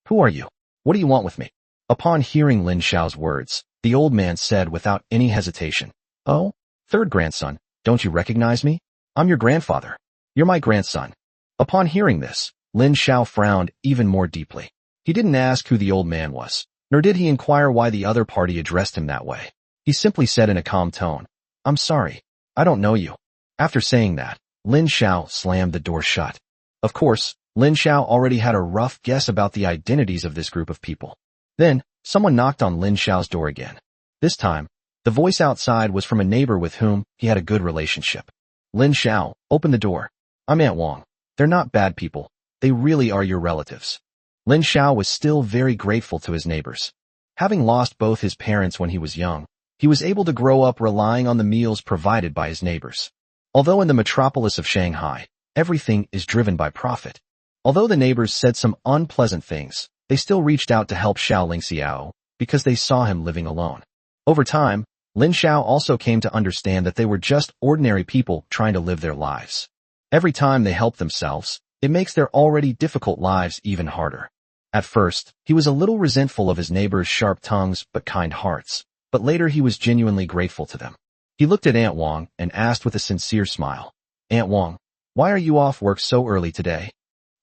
Speaker 1: Who are you? What do you want with me? Upon hearing Lin Xiao's words, the old man said without any hesitation, "Oh, third grandson, don't you recognize me? I'm your grandfather. You're my grandson." Upon hearing this, Lin Xiao frowned even more deeply. He didn't ask who the old man was, nor did he inquire why the other party addressed him that way. He simply said in a calm tone, "I'm sorry, I don't know you." After saying that, Lin Xiao slammed the door shut. Of course, Lin Xiao already had a rough guess about the identities of this group of people. Then, someone knocked on Lin Xiao's door again. This time, the voice outside was from a neighbor with whom he had a good relationship. "Lin Xiao, open the door. I'm Aunt Wang. They're not bad people. They really are your relatives." Lin Xiao was still very grateful to his neighbors. Having lost both his parents when he was young, he was able to grow up relying on the meals provided by his neighbors. Although in the metropolis of Shanghai, everything is driven by profit. Although the neighbors said some unpleasant things, they still reached out to help Xiao Lingxiao because they saw him living alone. Over time, Lin Xiao also came to understand that they were just ordinary people trying to live their lives. Every time they help themselves, it makes their already difficult lives even harder. At first, he was a little resentful of his neighbors' sharp tongues but kind hearts, but later he was genuinely grateful to them. He looked at Aunt Wang and asked with a sincere smile, "Aunt Wang, why are you off work so early today?"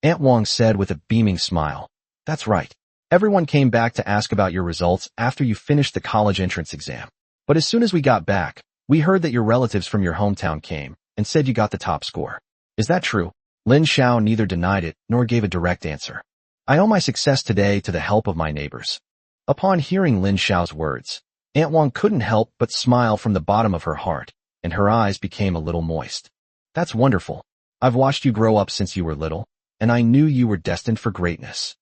Speaker 1: Aunt Wang said with a beaming smile, "That's right. Everyone came back to ask about your results after you finished the college entrance exam. But as soon as we got back, we heard that your relatives from your hometown came and said you got the top score. Is that true?" Lin Xiao neither denied it nor gave a direct answer. "I owe my success today to the help of my neighbors." Upon hearing Lin Xiao's words, Aunt Wang couldn't help but smile from the bottom of her heart, and her eyes became a little moist. "That's wonderful. I've watched you grow up since you were little, and I knew you were destined for greatness."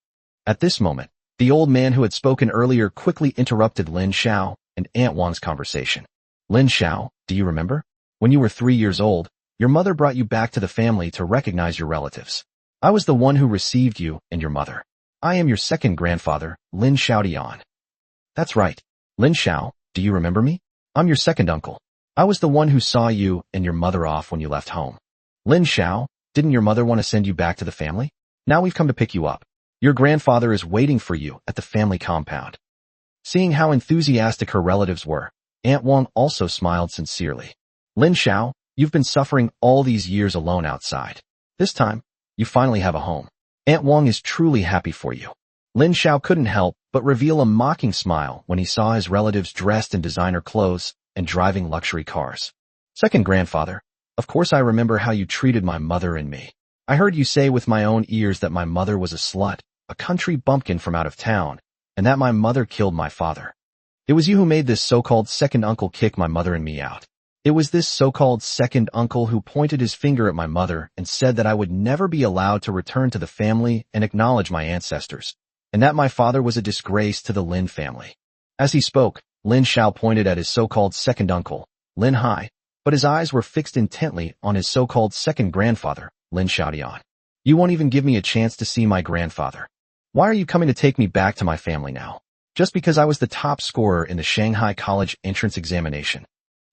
Speaker 1: At this moment, the old man who had spoken earlier quickly interrupted Lin Xiao and Aunt Wang's conversation. "Lin Xiao, do you remember? When you were 3 years old, your mother brought you back to the family to recognize your relatives. I was the one who received you and your mother. I am your second grandfather, Lin Xiaodian." "That's right. Lin Xiao, do you remember me? I'm your second uncle. I was the one who saw you and your mother off when you left home." "Lin Xiao, didn't your mother want to send you back to the family? Now we've come to pick you up. Your grandfather is waiting for you at the family compound." Seeing how enthusiastic her relatives were, Aunt Wang also smiled sincerely. "Lin Xiao, you've been suffering all these years alone outside. This time, you finally have a home. Aunt Wang is truly happy for you." Lin Xiao couldn't help but reveal a mocking smile when he saw his relatives dressed in designer clothes and driving luxury cars. "Second grandfather, of course I remember how you treated my mother and me. I heard you say with my own ears that my mother was a slut, a country bumpkin from out of town, and that my mother killed my father. It was you who made this so-called second uncle kick my mother and me out. It was this so-called second uncle who pointed his finger at my mother and said that I would never be allowed to return to the family and acknowledge my ancestors, and that my father was a disgrace to the Lin family." As he spoke, Lin Xiao pointed at his so-called second uncle, Lin Hai, but his eyes were fixed intently on his so-called second grandfather, Lin Xiaodian. "You won't even give me a chance to see my grandfather. Why are you coming to take me back to my family now? Just because I was the top scorer in the Shanghai College entrance examination?"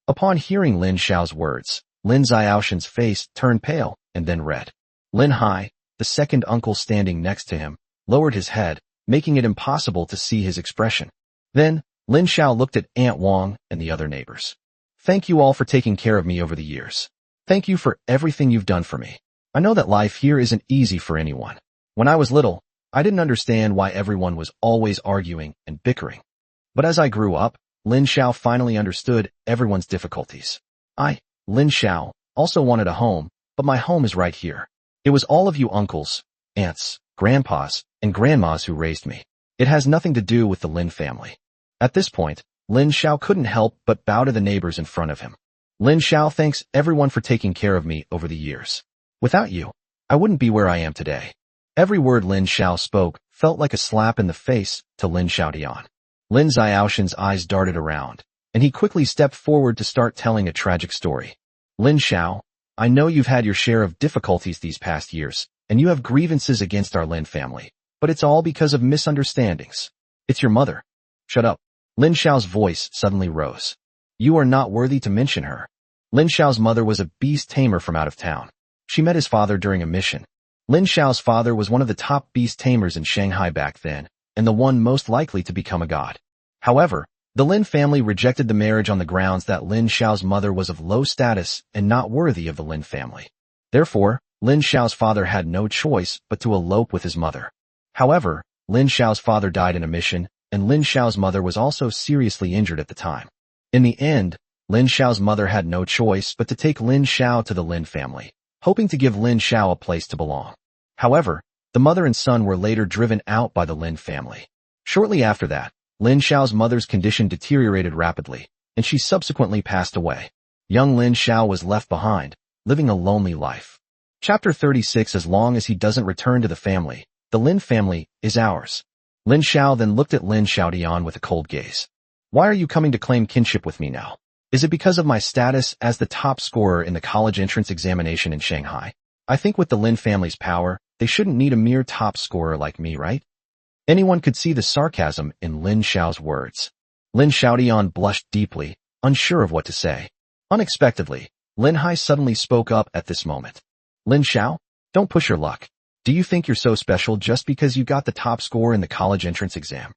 Speaker 1: Upon hearing Lin Xiao's words, Lin Xiaoshan's face turned pale and then red. Lin Hai, the second uncle standing next to him, lowered his head, making it impossible to see his expression. Then, Lin Xiao looked at Aunt Wang and the other neighbors. "Thank you all for taking care of me over the years. Thank you for everything you've done for me. I know that life here isn't easy for anyone. When I was little, I didn't understand why everyone was always arguing and bickering. But as I grew up, Lin Xiao finally understood everyone's difficulties. I, Lin Xiao, also wanted a home, but my home is right here. It was all of you uncles, aunts, grandpas, and grandmas who raised me. It has nothing to do with the Lin family." At this point, Lin Xiao couldn't help but bow to the neighbors in front of him. "Lin Xiao thanks everyone for taking care of me over the years. Without you, I wouldn't be where I am today." Every word Lin Xiao spoke felt like a slap in the face to Lin Xiaodian. Lin Xiaoshan's eyes darted around, and he quickly stepped forward to start telling a tragic story. "Lin Xiao, I know you've had your share of difficulties these past years, and you have grievances against our Lin family, but it's all because of misunderstandings. It's your mother." "Shut up." Lin Xiao's voice suddenly rose. "You are not worthy to mention her." Lin Xiao's mother was a beast tamer from out of town. She met his father during a mission. Lin Xiao's father was one of the top beast tamers in Shanghai back then, and the one most likely to become a god. However, the Lin family rejected the marriage on the grounds that Lin Xiao's mother was of low status and not worthy of the Lin family. Therefore, Lin Xiao's father had no choice but to elope with his mother. However, Lin Xiao's father died in a mission, and Lin Xiao's mother was also seriously injured at the time. In the end, Lin Xiao's mother had no choice but to take Lin Xiao to the Lin family, hoping to give Lin Xiao a place to belong. However, the mother and son were later driven out by the Lin family. Shortly after that, Lin Xiao's mother's condition deteriorated rapidly, and she subsequently passed away. Young Lin Xiao was left behind, living a lonely life. Chapter 36. As long as he doesn't return to the family, the Lin family is ours. Lin Xiao then looked at Lin Xiaodian with a cold gaze. Why are you coming to claim kinship with me now? Is it because of my status as the top scorer in the college entrance examination in Shanghai? I think with the Lin family's power, they shouldn't need a mere top scorer like me, right? Anyone could see the sarcasm in Lin Xiao's words. Lin Xiaodian blushed deeply, unsure of what to say. Unexpectedly, Lin Hai suddenly spoke up at this moment. Lin Xiao, don't push your luck. Do you think you're so special just because you got the top score in the college entrance exam?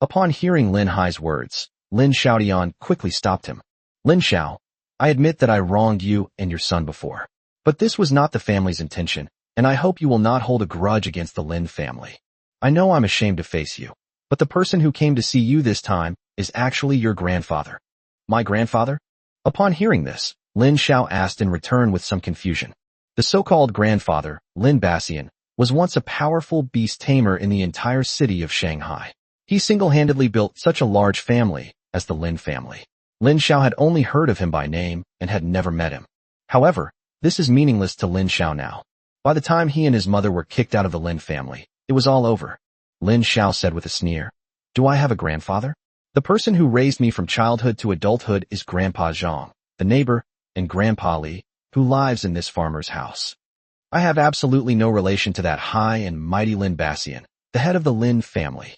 Speaker 1: Upon hearing Lin Hai's words, Lin Xiaodian quickly stopped him. Lin Xiao, I admit that I wronged you and your son before. But this was not the family's intention, and I hope you will not hold a grudge against the Lin family. I know I'm ashamed to face you, but the person who came to see you this time is actually your grandfather. My grandfather? Upon hearing this, Lin Xiao asked in return with some confusion. The so-called grandfather, Lin Bassian, was once a powerful beast tamer in the entire city of Shanghai. He single-handedly built such a large family as the Lin family. Lin Xiao had only heard of him by name and had never met him. However, this is meaningless to Lin Xiao now. By the time he and his mother were kicked out of the Lin family, it was all over. Lin Xiao said with a sneer, Do I have a grandfather? The person who raised me from childhood to adulthood is Grandpa Zhang, the neighbor, and Grandpa Li, who lives in this farmer's house. I have absolutely no relation to that high and mighty Lin Bassian, the head of the Lin family.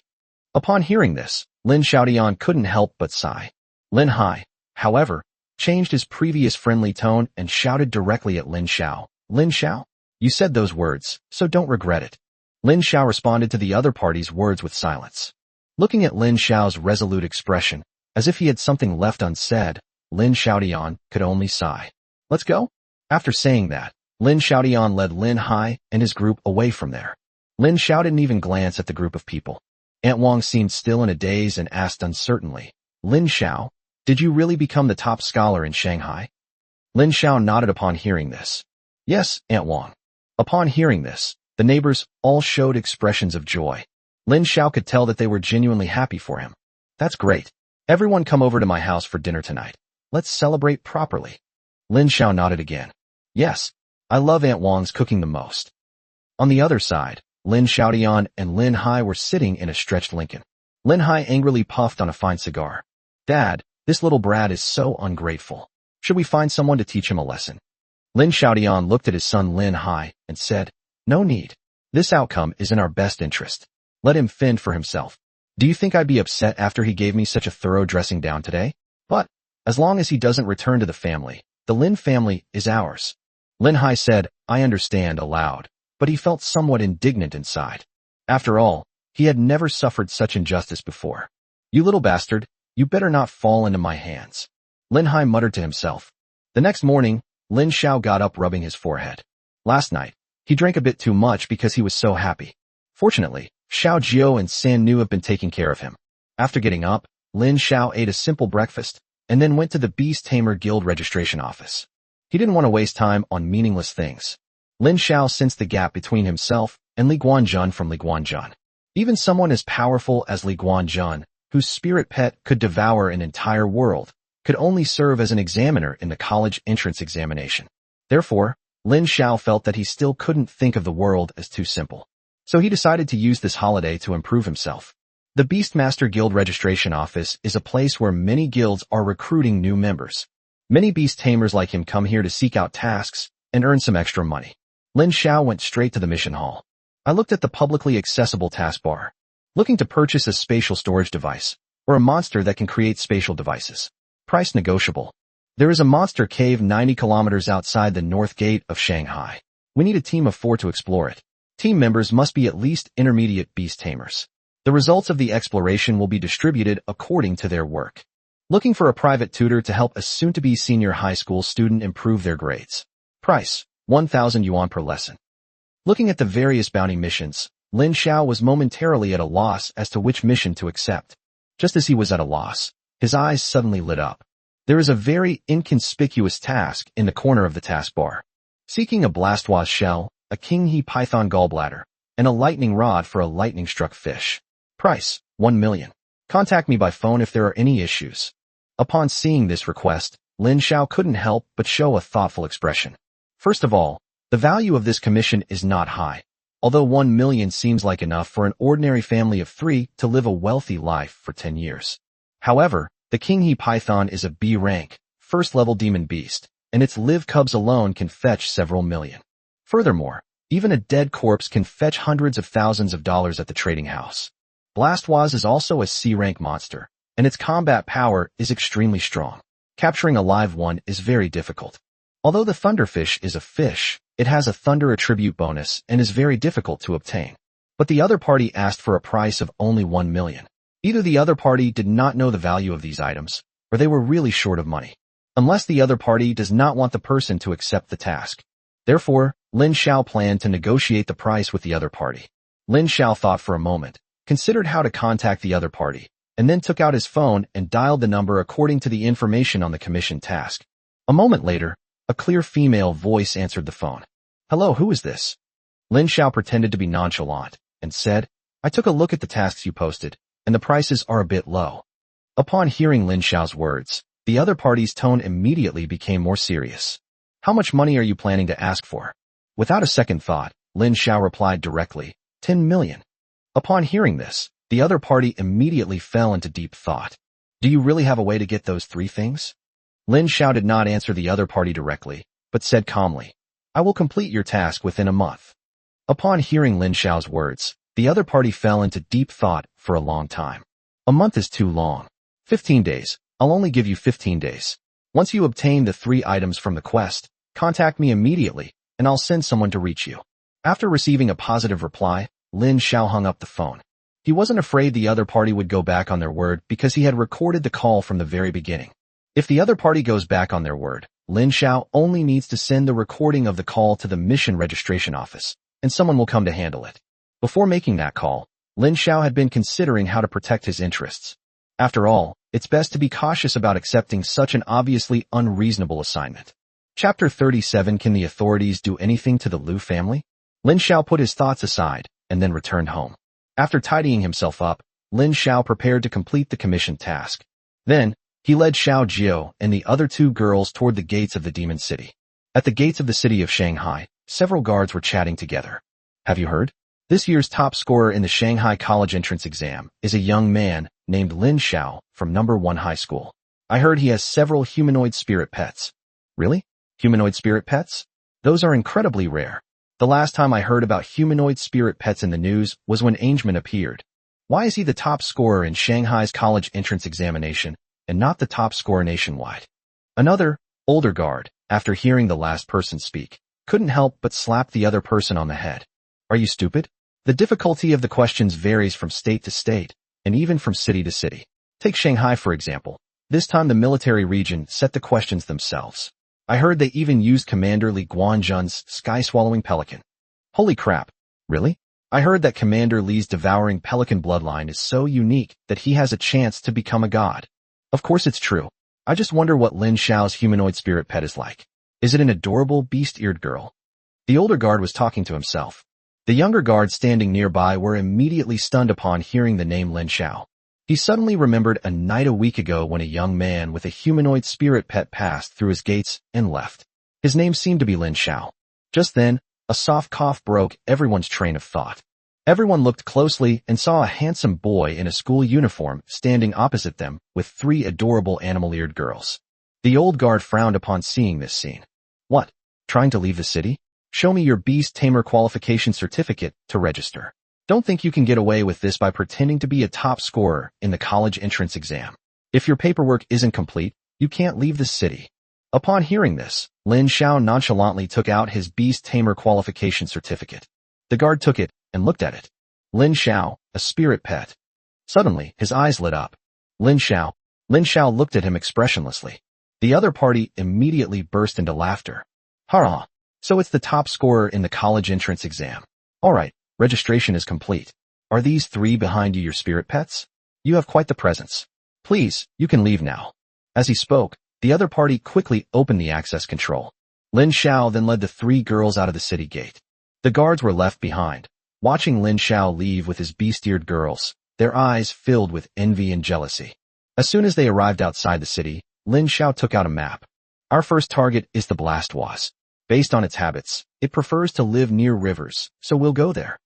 Speaker 1: Upon hearing this, Lin Xiaodian couldn't help but sigh. Lin Hai, however, changed his previous friendly tone and shouted directly at Lin Xiao. Lin Xiao? You said those words, so don't regret it. Lin Xiao responded to the other party's words with silence. Looking at Lin Xiao's resolute expression, as if he had something left unsaid, Lin Xiaodian could only sigh. Let's go? After saying that, Lin Xiaodian led Lin Hai and his group away from there. Lin Xiao didn't even glance at the group of people. Aunt Wang seemed still in a daze and asked uncertainly, Lin Xiao, did you really become the top scholar in Shanghai? Lin Xiao nodded upon hearing this. Yes, Aunt Wang. Upon hearing this, the neighbors all showed expressions of joy. Lin Xiao could tell that they were genuinely happy for him. That's great. Everyone come over to my house for dinner tonight. Let's celebrate properly. Lin Xiao nodded again. Yes, I love Aunt Wang's cooking the most. On the other side, Lin Xiaodian and Lin Hai were sitting in a stretched Lincoln. Lin Hai angrily puffed on a fine cigar. Dad, this little brat is so ungrateful. Should we find someone to teach him a lesson? Lin Xiaodian looked at his son Lin Hai and said, No need. This outcome is in our best interest. Let him fend for himself. Do you think I'd be upset after he gave me such a thorough dressing down today? But, as long as he doesn't return to the family, the Lin family is ours. Lin Hai said, I understand aloud, but he felt somewhat indignant inside. After all, he had never suffered such injustice before. You little bastard, you better not fall into my hands. Lin Hai muttered to himself. The next morning, Lin Xiao got up rubbing his forehead. Last night, he drank a bit too much because he was so happy. Fortunately, Xiao Jiao and San Nu have been taking care of him. After getting up, Lin Xiao ate a simple breakfast, and then went to the Beast Tamer Guild registration office. He didn't want to waste time on meaningless things. Lin Xiao sensed the gap between himself and Li Guanjun from Li Guanjun. Even someone as powerful as Li Guanjun, whose spirit pet could devour an entire world, could only serve as an examiner in the college entrance examination. Therefore, Lin Xiao felt that he still couldn't think of the world as too simple. So he decided to use this holiday to improve himself. The Beastmaster Guild registration office is a place where many guilds are recruiting new members. Many beast tamers like him come here to seek out tasks and earn some extra money. Lin Xiao went straight to the mission hall. I looked at the publicly accessible taskbar, looking to purchase a spatial storage device, or a monster that can create spatial devices. Price negotiable. There is a monster cave 90 kilometers outside the north gate of Shanghai. We need a team of 4 to explore it. Team members must be at least intermediate beast tamers. The results of the exploration will be distributed according to their work. Looking for a private tutor to help a soon-to-be senior high school student improve their grades. Price, 1,000 yuan per lesson. Looking at the various bounty missions, Lin Xiao was momentarily at a loss as to which mission to accept. Just as he was at a loss, his eyes suddenly lit up. There is a very inconspicuous task in the corner of the taskbar. Seeking a Blastoise shell, a King He python gallbladder, and a lightning rod for a lightning-struck fish. Price, 1 million. Contact me by phone if there are any issues. Upon seeing this request, Lin Xiao couldn't help but show a thoughtful expression. First of all, the value of this commission is not high, although 1 million seems like enough for an ordinary family of 3 to live a wealthy life for 10 years. However, the King He python is a B rank, first-level demon beast, and its live cubs alone can fetch several million. Furthermore, even a dead corpse can fetch hundreds of thousands of dollars at the trading house. Blastoise is also a C-rank monster, and its combat power is extremely strong. Capturing a live one is very difficult. Although the Thunderfish is a fish, it has a Thunder attribute bonus and is very difficult to obtain. But the other party asked for a price of only 1 million. Either the other party did not know the value of these items, or they were really short of money. Unless the other party does not want the person to accept the task. Therefore, Lin Xiao planned to negotiate the price with the other party. Lin Xiao thought for a moment, considered how to contact the other party, and then took out his phone and dialed the number according to the information on the commission task. A moment later, a clear female voice answered the phone. Hello, who is this? Lin Xiao pretended to be nonchalant, and said, I took a look at the tasks you posted, and the prices are a bit low. Upon hearing Lin Xiao's words, the other party's tone immediately became more serious. How much money are you planning to ask for? Without a second thought, Lin Xiao replied directly, 10 million. Upon hearing this, the other party immediately fell into deep thought. Do you really have a way to get those 3 things? Lin Xiao did not answer the other party directly, but said calmly, I will complete your task within a month. Upon hearing Lin Xiao's words, the other party fell into deep thought for a long time. A month is too long. 15 days. I'll only give you 15 days. Once you obtain the 3 items from the quest, contact me immediately, and I'll send someone to reach you. After receiving a positive reply, Lin Xiao hung up the phone. He wasn't afraid the other party would go back on their word because he had recorded the call from the very beginning. If the other party goes back on their word, Lin Xiao only needs to send the recording of the call to the mission registration office, and someone will come to handle it. Before making that call, Lin Xiao had been considering how to protect his interests. After all, it's best to be cautious about accepting such an obviously unreasonable assignment. Chapter 37. Can the authorities do anything to the Liu family? Lin Xiao put his thoughts aside and then returned home. After tidying himself up, Lin Xiao prepared to complete the commission task. Then, he led Xiao Jiao and the other 2 girls toward the gates of the Demon City. At the gates of the city of Shanghai, several guards were chatting together. Have you heard? This year's top scorer in the Shanghai College entrance exam is a young man named Lin Xiao from No. 1 high school. I heard he has several humanoid spirit pets. Really? Humanoid spirit pets? Those are incredibly rare. The last time I heard about humanoid spirit pets in the news was when Angeman appeared. Why is he the top scorer in Shanghai's college entrance examination and not the top scorer nationwide? Another, older guard, after hearing the last person speak, couldn't help but slap the other person on the head. Are you stupid? The difficulty of the questions varies from state to state, and even from city to city. Take Shanghai for example. This time the military region set the questions themselves. I heard they even used Commander Li Guanzhun's sky-swallowing pelican. Holy crap. Really? I heard that Commander Li's devouring pelican bloodline is so unique that he has a chance to become a god. Of course it's true. I just wonder what Lin Xiao's humanoid spirit pet is like. Is it an adorable beast-eared girl? The older guard was talking to himself. The younger guards standing nearby were immediately stunned upon hearing the name Lin Xiao. He suddenly remembered a night a week ago when a young man with a humanoid spirit pet passed through his gates and left. His name seemed to be Lin Xiao. Just then, a soft cough broke everyone's train of thought. Everyone looked closely and saw a handsome boy in a school uniform standing opposite them with 3 adorable animal-eared girls. The old guard frowned upon seeing this scene. What? Trying to leave the city? Show me your Beast Tamer qualification certificate to register. Don't think you can get away with this by pretending to be a top scorer in the college entrance exam. If your paperwork isn't complete, you can't leave the city. Upon hearing this, Lin Xiao nonchalantly took out his Beast Tamer qualification certificate. The guard took it and looked at it. Lin Xiao, a spirit pet. Suddenly, his eyes lit up. Lin Xiao. Lin Xiao looked at him expressionlessly. The other party immediately burst into laughter. Ha! So it's the top scorer in the college entrance exam. Alright, registration is complete. Are these 3 behind you your spirit pets? You have quite the presence. Please, you can leave now. As he spoke, the other party quickly opened the access control. Lin Xiao then led the 3 girls out of the city gate. The guards were left behind, watching Lin Xiao leave with his beast-eared girls, their eyes filled with envy and jealousy. As soon as they arrived outside the city, Lin Xiao took out a map. Our first target is the Blastwas. Based on its habits, it prefers to live near rivers, so we'll go there.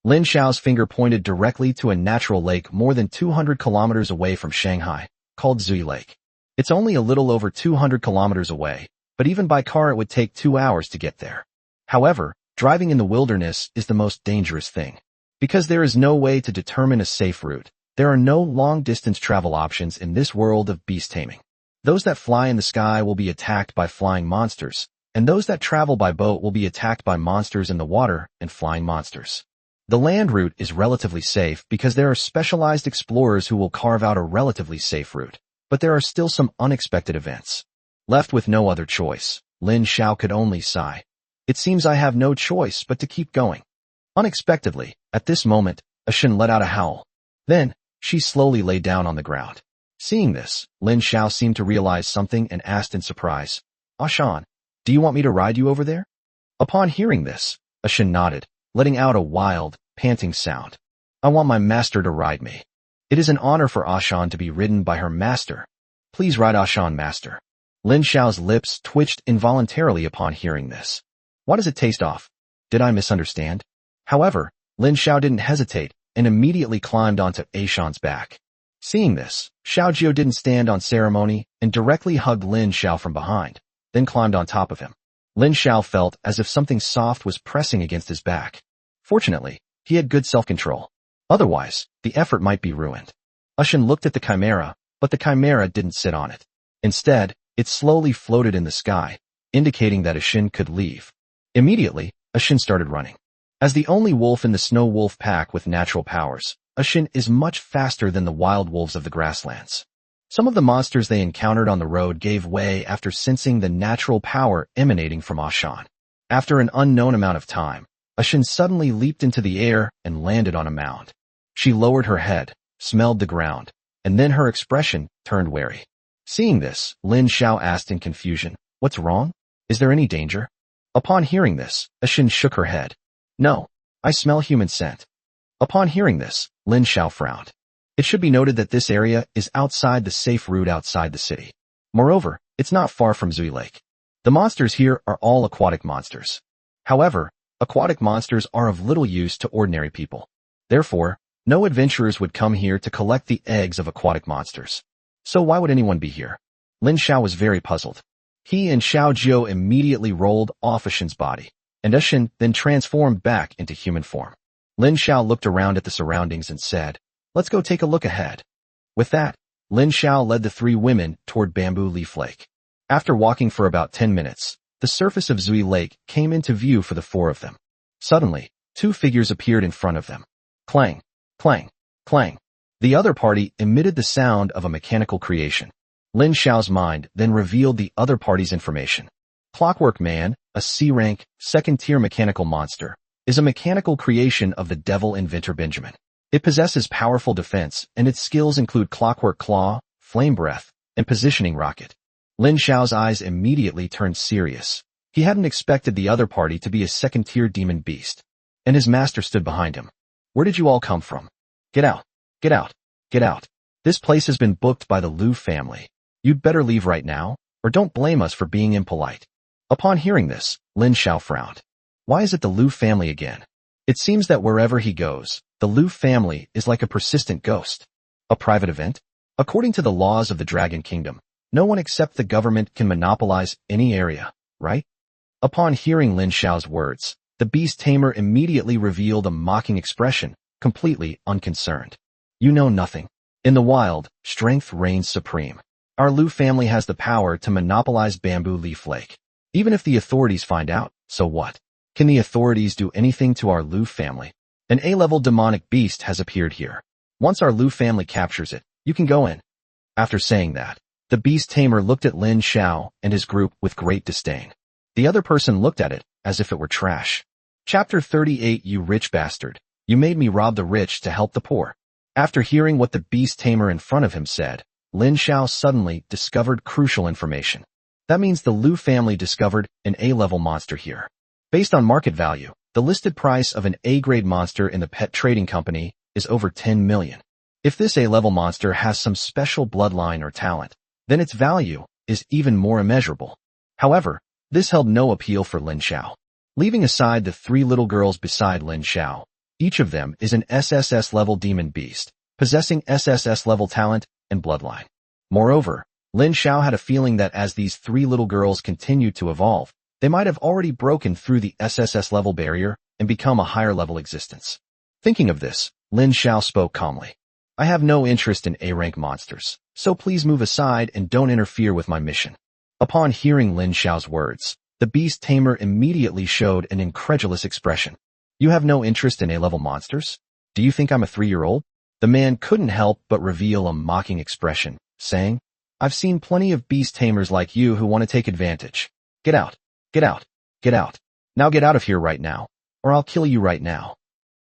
Speaker 1: Lin Xiao's finger pointed directly to a natural lake more than 200 kilometers away from Shanghai, called Zui Lake. It's only a little over 200 kilometers away, but even by car it would take 2 hours to get there. However, driving in the wilderness is the most dangerous thing. Because there is no way to determine a safe route, there are no long-distance travel options in this world of beast taming. Those that fly in the sky will be attacked by flying monsters, and those that travel by boat will be attacked by monsters in the water and flying monsters. The land route is relatively safe because there are specialized explorers who will carve out a relatively safe route, but there are still some unexpected events. Left with no other choice, Lin Xiao could only sigh. It seems I have no choice but to keep going. Unexpectedly, at this moment, Ashin let out a howl. Then, she slowly lay down on the ground. Seeing this, Lin Xiao seemed to realize something and asked in surprise, Ashan, do you want me to ride you over there? Upon hearing this, Ashin nodded, letting out a wild, panting sound. I want my master to ride me. It is an honor for Ashan to be ridden by her master. Please ride Ashan, master. Lin Xiao's lips twitched involuntarily upon hearing this. Why does it taste off? Did I misunderstand? However, Lin Xiao didn't hesitate and immediately climbed onto Ashan's back. Seeing this, Xiaojio didn't stand on ceremony and directly hugged Lin Xiao from behind, then climbed on top of him. Lin Xiao felt as if something soft was pressing against his back. Fortunately, he had good self-control. Otherwise, the effort might be ruined. Ashin looked at the chimera, but the chimera didn't sit on it. Instead, it slowly floated in the sky, indicating that Ashin could leave. Immediately, Ashin started running. As the only wolf in the snow wolf pack with natural powers, Ashin is much faster than the wild wolves of the grasslands. Some of the monsters they encountered on the road gave way after sensing the natural power emanating from Ashan. After an unknown amount of time, Ashin suddenly leaped into the air and landed on a mound. She lowered her head, smelled the ground, and then her expression turned wary. Seeing this, Lin Xiao asked in confusion, What's wrong? Is there any danger? Upon hearing this, Ashin shook her head. No, I smell human scent. Upon hearing this, Lin Xiao frowned. It should be noted that this area is outside the safe route outside the city. Moreover, it's not far from Zui Lake. The monsters here are all aquatic monsters. However, aquatic monsters are of little use to ordinary people. Therefore, no adventurers would come here to collect the eggs of aquatic monsters. So why would anyone be here? Lin Xiao was very puzzled. He and Xiaojio immediately rolled off Ashin's body, and Ashin then transformed back into human form. Lin Xiao looked around at the surroundings and said, Let's go take a look ahead. With that, Lin Xiao led the 3 women toward Bamboo Leaf Lake. After walking for about 10 minutes, the surface of Zui Lake came into view for the 4 of them. Suddenly, 2 figures appeared in front of them. Clang, clang, clang. The other party emitted the sound of a mechanical creation. Lin Xiao's mind then revealed the other party's information. Clockwork Man, a C-rank, second-tier mechanical monster, is a mechanical creation of the devil inventor Benjamin. It possesses powerful defense, and its skills include Clockwork Claw, Flame Breath, and Positioning Rocket. Lin Xiao's eyes immediately turned serious. He hadn't expected the other party to be a second-tier demon beast. And his master stood behind him. Where did you all come from? Get out. Get out. Get out. This place has been booked by the Liu family. You'd better leave right now, or don't blame us for being impolite. Upon hearing this, Lin Xiao frowned. Why is it the Liu family again? It seems that wherever he goes, the Liu family is like a persistent ghost. A private event? According to the laws of the Dragon Kingdom, no one except the government can monopolize any area, right? Upon hearing Lin Xiao's words, the beast tamer immediately revealed a mocking expression, completely unconcerned. You know nothing. In the wild, strength reigns supreme. Our Liu family has the power to monopolize Bamboo Leaf Lake. Even if the authorities find out, so what? Can the authorities do anything to our Liu family? An A-level demonic beast has appeared here. Once our Lu family captures it, you can go in. After saying that, the beast tamer looked at Lin Xiao and his group with great disdain. The other person looked at it as if it were trash. Chapter 38. You rich bastard. You made me rob the rich to help the poor. After hearing what the beast tamer in front of him said, Lin Xiao suddenly discovered crucial information. That means the Lu family discovered an A-level monster here. Based on market value, the listed price of an A-grade monster in the pet trading company is over 10 million. If this A-level monster has some special bloodline or talent, then its value is even more immeasurable. However, this held no appeal for Lin Xiao. Leaving aside the three little girls beside Lin Xiao, each of them is an SSS-level demon beast, possessing SSS-level talent and bloodline. Moreover, Lin Xiao had a feeling that as these three little girls continued to evolve, they might have already broken through the SSS-level barrier and become a higher-level existence. Thinking of this, Lin Xiao spoke calmly. I have no interest in A-rank monsters, so please move aside and don't interfere with my mission. Upon hearing Lin Xiao's words, the beast tamer immediately showed an incredulous expression. You have no interest in A-level monsters? Do you think I'm a 3-year-old? The man couldn't help but reveal a mocking expression, saying, I've seen plenty of beast tamers like you who want to take advantage. Get out, get out, get out. Now get out of here right now, or I'll kill you right now.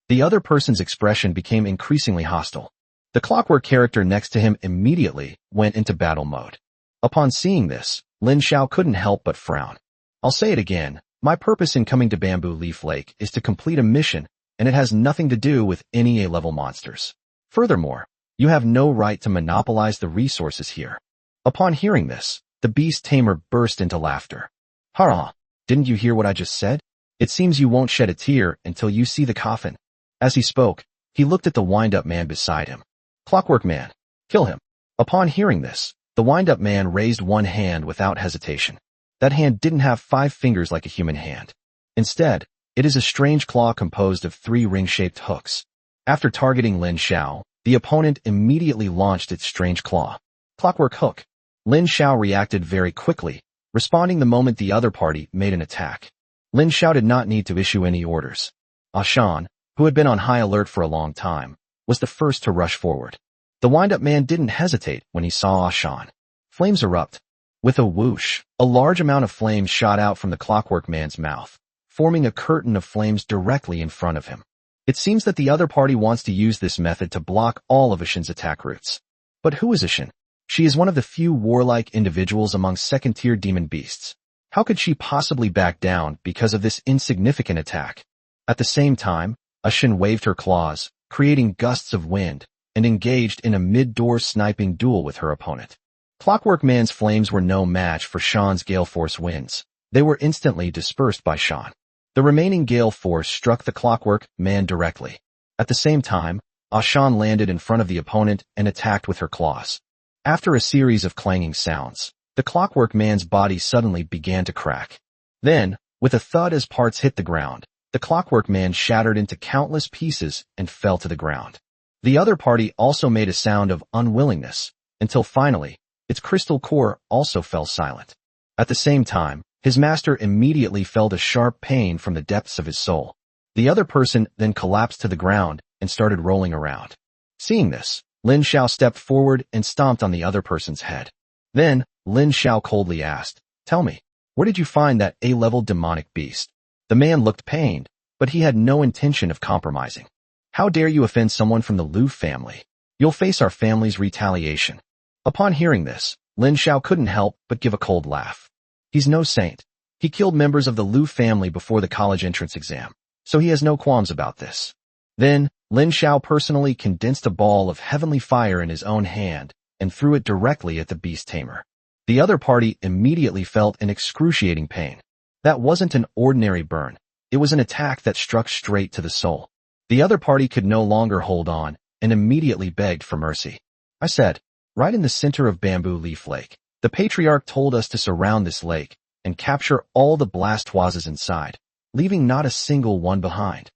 Speaker 1: The other person's expression became increasingly hostile. The clockwork character next to him immediately went into battle mode. Upon seeing this, Lin Xiao couldn't help but frown. I'll say it again, my purpose in coming to Bamboo Leaf Lake is to complete a mission, and it has nothing to do with any A-level monsters. Furthermore, you have no right to monopolize the resources here. Upon hearing this, the beast tamer burst into laughter. Ha! Didn't you hear what I just said? It seems you won't shed a tear until you see the coffin. As he spoke, he looked at the wind-up man beside him. Clockwork man, kill him. Upon hearing this, the wind-up man raised one hand without hesitation. That hand didn't have 5 fingers like a human hand. Instead, it is a strange claw composed of 3 ring-shaped hooks. After targeting Lin Xiao, the opponent immediately launched its strange claw. Clockwork hook. Lin Xiao reacted very quickly, responding the moment the other party made an attack. Lin Xiao did not need to issue any orders. Ashan, who had been on high alert for a long time, was the first to rush forward. The wind-up man didn't hesitate when he saw Ashan. Flames erupt. With a whoosh, a large amount of flames shot out from the clockwork man's mouth, forming a curtain of flames directly in front of him. It seems that the other party wants to use this method to block all of Ashan's attack routes. But who is Ashan? She is one of the few warlike individuals among second-tier demon beasts. How could she possibly back down because of this insignificant attack? At the same time, Ashan waved her claws, creating gusts of wind, and engaged in a mid-door sniping duel with her opponent. Clockwork Man's flames were no match for Shan's gale force winds. They were instantly dispersed by Shan. The remaining gale force struck the Clockwork Man directly. At the same time, Ashan landed in front of the opponent and attacked with her claws. After a series of clanging sounds, the Clockwork Man's body suddenly began to crack. Then, with a thud as parts hit the ground, the Clockwork Man shattered into countless pieces and fell to the ground. The other party also made a sound of unwillingness, until finally, its crystal core also fell silent. At the same time, his master immediately felt a sharp pain from the depths of his soul. The other person then collapsed to the ground and started rolling around. Seeing this, Lin Xiao stepped forward and stomped on the other person's head. Then, Lin Xiao coldly asked, "Tell me, where did you find that A-level demonic beast?" The man looked pained, but he had no intention of compromising. "How dare you offend someone from the Lu family? You'll face our family's retaliation." Upon hearing this, Lin Xiao couldn't help but give a cold laugh. He's no saint. He killed members of the Lu family before the college entrance exam, so he has no qualms about this. Then, Lin Xiao personally condensed a ball of heavenly fire in his own hand and threw it directly at the beast tamer. The other party immediately felt an excruciating pain. That wasn't an ordinary burn. It was an attack that struck straight to the soul. The other party could no longer hold on and immediately begged for mercy. I said, right in the center of Bamboo Leaf Lake, the patriarch told us to surround this lake and capture all the blastoises inside, leaving not a single one behind.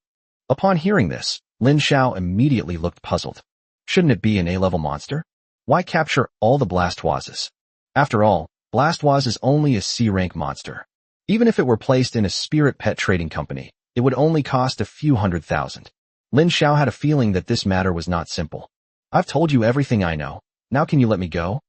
Speaker 1: Upon hearing this, Lin Xiao immediately looked puzzled. Shouldn't it be an A-level monster? Why capture all the blastoises? After all, Blastoise is only a C-rank monster. Even if it were placed in a spirit pet trading company, it would only cost a few 100,000. Lin Xiao had a feeling that this matter was not simple. I've told you everything I know. Now can you let me go?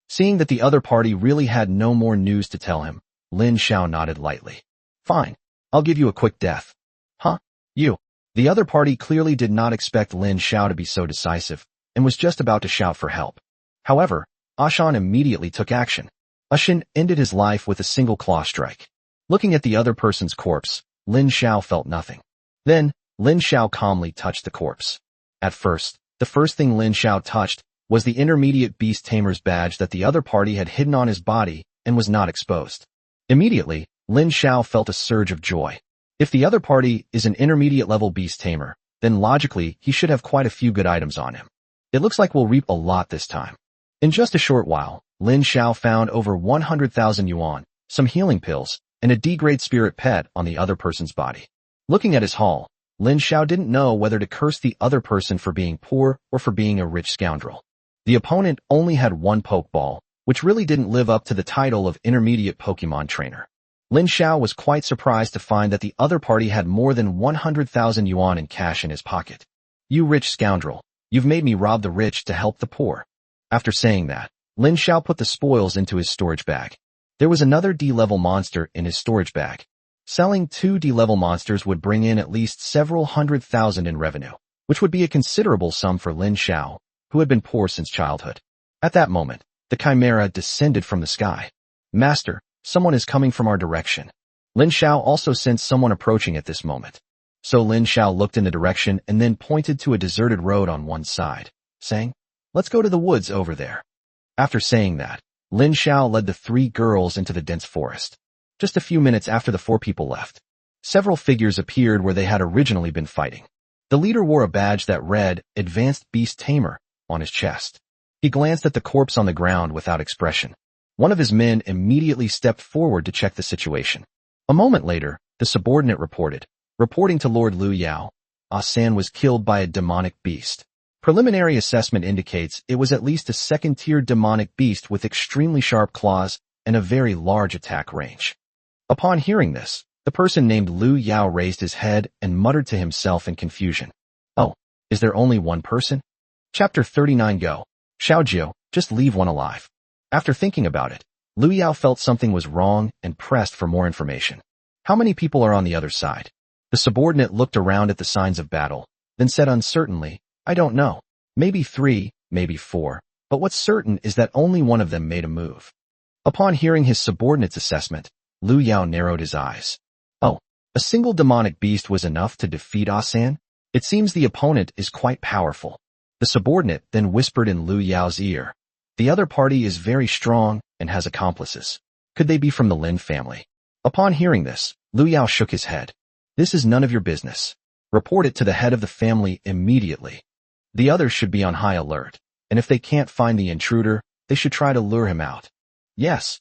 Speaker 1: Seeing that the other party really had no more news to tell him, Lin Xiao nodded lightly. Fine. I'll give you a quick death. Huh? You. The other party clearly did not expect Lin Xiao to be so decisive, and was just about to shout for help. However, Ashan immediately took action. Ashan ended his life with a single claw strike. Looking at the other person's corpse, Lin Xiao felt nothing. Then, Lin Xiao calmly touched the corpse. At first, the first thing Lin Xiao touched was the intermediate beast tamer's badge that the other party had hidden on his body and was not exposed. Immediately, Lin Xiao felt a surge of joy. If the other party is an intermediate level beast tamer, then logically he should have quite a few good items on him. It looks like we'll reap a lot this time. In just a short while, Lin Xiao found over 100,000 yuan, some healing pills, and a D-grade spirit pet on the other person's body. Looking at his haul, Lin Xiao didn't know whether to curse the other person for being poor or for being a rich scoundrel. The opponent only had one Pokeball, which really didn't live up to the title of intermediate Pokemon trainer. Lin Xiao was quite surprised to find that the other party had more than 100,000 yuan in cash in his pocket. You rich scoundrel, you've made me rob the rich to help the poor. After saying that, Lin Xiao put the spoils into his storage bag. There was another D-level monster in his storage bag. Selling 2 D-level monsters would bring in at least several 100,000 in revenue, which would be a considerable sum for Lin Xiao, who had been poor since childhood. At that moment, the Chimera descended from the sky. Master, someone is coming from our direction. Lin Xiao also sensed someone approaching at this moment. So Lin Xiao looked in the direction and then pointed to a deserted road on one side, saying, "Let's go to the woods over there." After saying that, Lin Xiao led the 3 girls into the dense forest. Just a few minutes after the 4 people left, several figures appeared where they had originally been fighting. The leader wore a badge that read, Advanced Beast Tamer, on his chest. He glanced at the corpse on the ground without expression. One of his men immediately stepped forward to check the situation. A moment later, the subordinate reporting to Lord Liu Yao, San was killed by a demonic beast. Preliminary assessment indicates it was at least a second-tier demonic beast with extremely sharp claws and a very large attack range. Upon hearing this, the person named Liu Yao raised his head and muttered to himself in confusion. Oh, is there only one person? Chapter 39 Go. Xiaojiu, just leave one alive. After thinking about it, Liu Yao felt something was wrong and pressed for more information. How many people are on the other side? The subordinate looked around at the signs of battle, then said uncertainly, I don't know. Maybe 3, maybe 4, but what's certain is that only one of them made a move. Upon hearing his subordinate's assessment, Liu Yao narrowed his eyes. Oh, a single demonic beast was enough to defeat San? It seems the opponent is quite powerful. The subordinate then whispered in Liu Yao's ear. The other party is very strong and has accomplices. Could they be from the Lin family? Upon hearing this, Liu Yao shook his head. This is none of your business. Report it to the head of the family immediately. The others should be on high alert, and if they can't find the intruder, they should try to lure him out. Yes.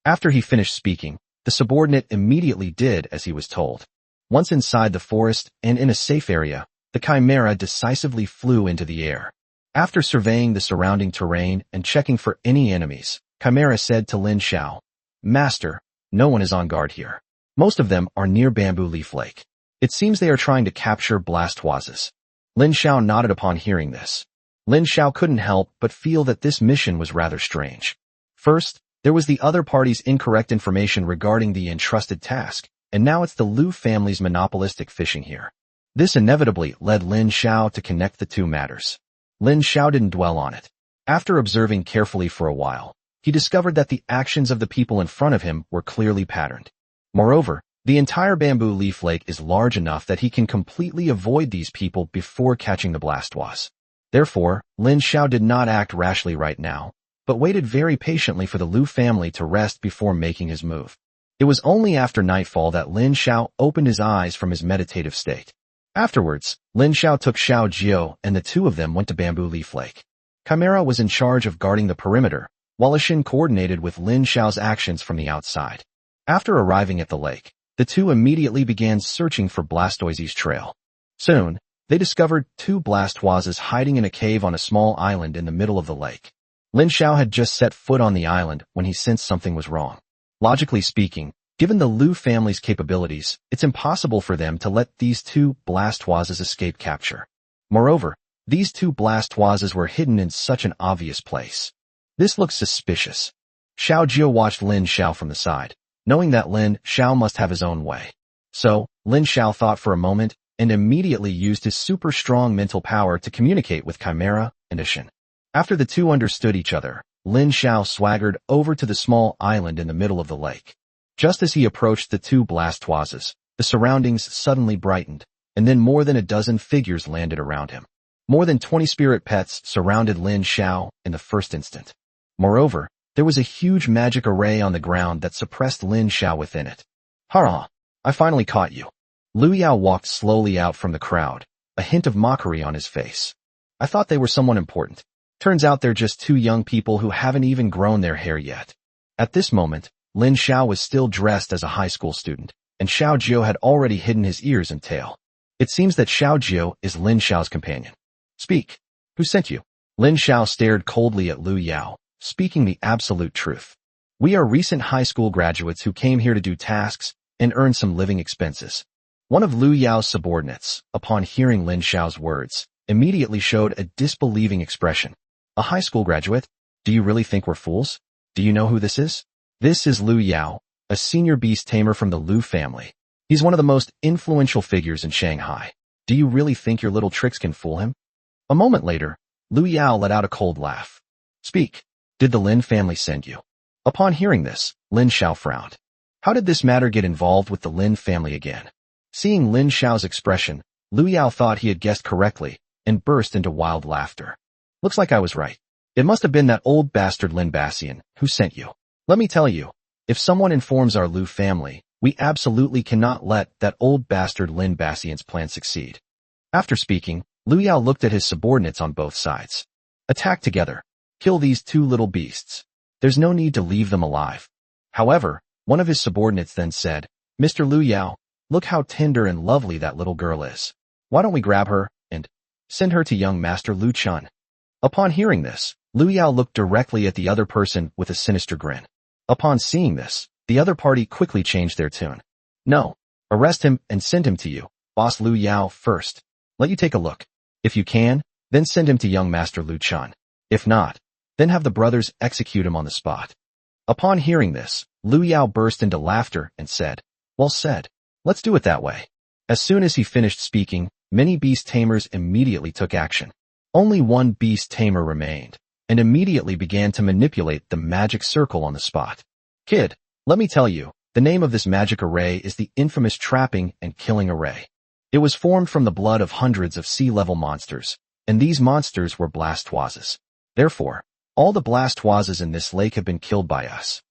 Speaker 1: After he finished speaking, the subordinate immediately did as he was told. Once inside the forest and in a safe area, the Chimera decisively flew into the air. After surveying the surrounding terrain and checking for any enemies, Chimera said to Lin Xiao, Master, no one is on guard here. Most of them are near Bamboo Leaf Lake. It seems they are trying to capture Blastoises. Lin Xiao nodded upon hearing this. Lin Xiao couldn't help but feel that this mission was rather strange. First, there was the other party's incorrect information regarding the entrusted task, and now it's the Liu family's monopolistic fishing here. This inevitably led Lin Xiao to connect the two matters. Lin Xiao didn't dwell on it. After observing carefully for a while, he discovered that the actions of the people in front of him were clearly patterned. Moreover, the entire Bamboo Leaf Lake is large enough that he can completely avoid these people before catching the Blastoise. Therefore, Lin Xiao did not act rashly right now, but waited very patiently for the Liu family to rest before making his move. It was only after nightfall that Lin Xiao opened his eyes from his meditative state. Afterwards, Lin Xiao took Xiaojiu and the two of them went to Bamboo Leaf Lake. Chimera was in charge of guarding the perimeter, while Ashin coordinated with Lin Xiao's actions from the outside. After arriving at the lake, the two immediately began searching for Blastoise's trail. Soon, they discovered 2 Blastoises hiding in a cave on a small island in the middle of the lake. Lin Xiao had just set foot on the island when he sensed something was wrong. Logically speaking, Given the Lu family's capabilities, it's impossible for them to let these two Blastoises escape capture. Moreover, these two Blastoises were hidden in such an obvious place. This looks suspicious. Xiao Jiao watched Lin Xiao from the side, knowing that Lin Xiao must have his own way. So, Lin Xiao thought for a moment and immediately used his super strong mental power to communicate with Chimera and Ishin. After the two understood each other, Lin Xiao swaggered over to the small island in the middle of the lake. Just as he approached the two Blastoises, the surroundings suddenly brightened, and then more than a dozen figures landed around him. More than 20 spirit pets surrounded Lin Xiao in the first instant. Moreover, there was a huge magic array on the ground that suppressed Lin Xiao within it. "Hurrah! I finally caught you." Lu Yao walked slowly out from the crowd, a hint of mockery on his face. "I thought they were someone important. Turns out they're just two young people who haven't even grown their hair yet." At this moment, Lin Xiao was still dressed as a high school student, and Xiao Jiao had already hidden his ears and tail. It seems that Xiao Jiao is Lin Xiao's companion. "Speak. Who sent you?" Lin Xiao stared coldly at Lu Yao, speaking the absolute truth. "We are recent high school graduates who came here to do tasks and earn some living expenses." One of Lu Yao's subordinates, upon hearing Lin Xiao's words, immediately showed a disbelieving expression. "A high school graduate? Do you really think we're fools? Do you know who this is?" This is Lu Yao, a senior beast tamer from the Lu family. He's one of the most influential figures in Shanghai. Do you really think your little tricks can fool him? A moment later, Lu Yao let out a cold laugh. "Speak. Did the Lin family send you?" Upon hearing this, Lin Xiao frowned. How did this matter get involved with the Lin family again? Seeing Lin Xiao's expression, Lu Yao thought he had guessed correctly and burst into wild laughter. "Looks like I was right. It must have been that old bastard Lin Bassian who sent you. Let me tell you, if someone informs our Lu family, we absolutely cannot let that old bastard Lin Bassian's plan succeed." After speaking, Lu Yao looked at his subordinates on both sides. "Attack together. Kill these two little beasts. There's no need to leave them alive." However, one of his subordinates then said, "Mr. Lu Yao, look how tender and lovely that little girl is. Why don't we grab her and send her to young Master Lu Chun?" Upon hearing this, Lu Yao looked directly at the other person with a sinister grin. Upon seeing this, the other party quickly changed their tune. "No, arrest him and send him to you, Boss Lu Yao first. Let you take a look. If you can, then send him to young Master Lu Chun. If not, then have the brothers execute him on the spot." Upon hearing this, Lu Yao burst into laughter and said, "Well said. Let's do it that way." As soon as he finished speaking, many beast tamers immediately took action. Only one beast tamer remained, and immediately began to manipulate the magic circle on the spot. "Kid, let me tell you, the name of this magic array is the infamous Trapping and Killing Array. It was formed from the blood of hundreds of sea-level monsters, and these monsters were Blastoises. Therefore, all the Blastoises in this lake have been killed by us.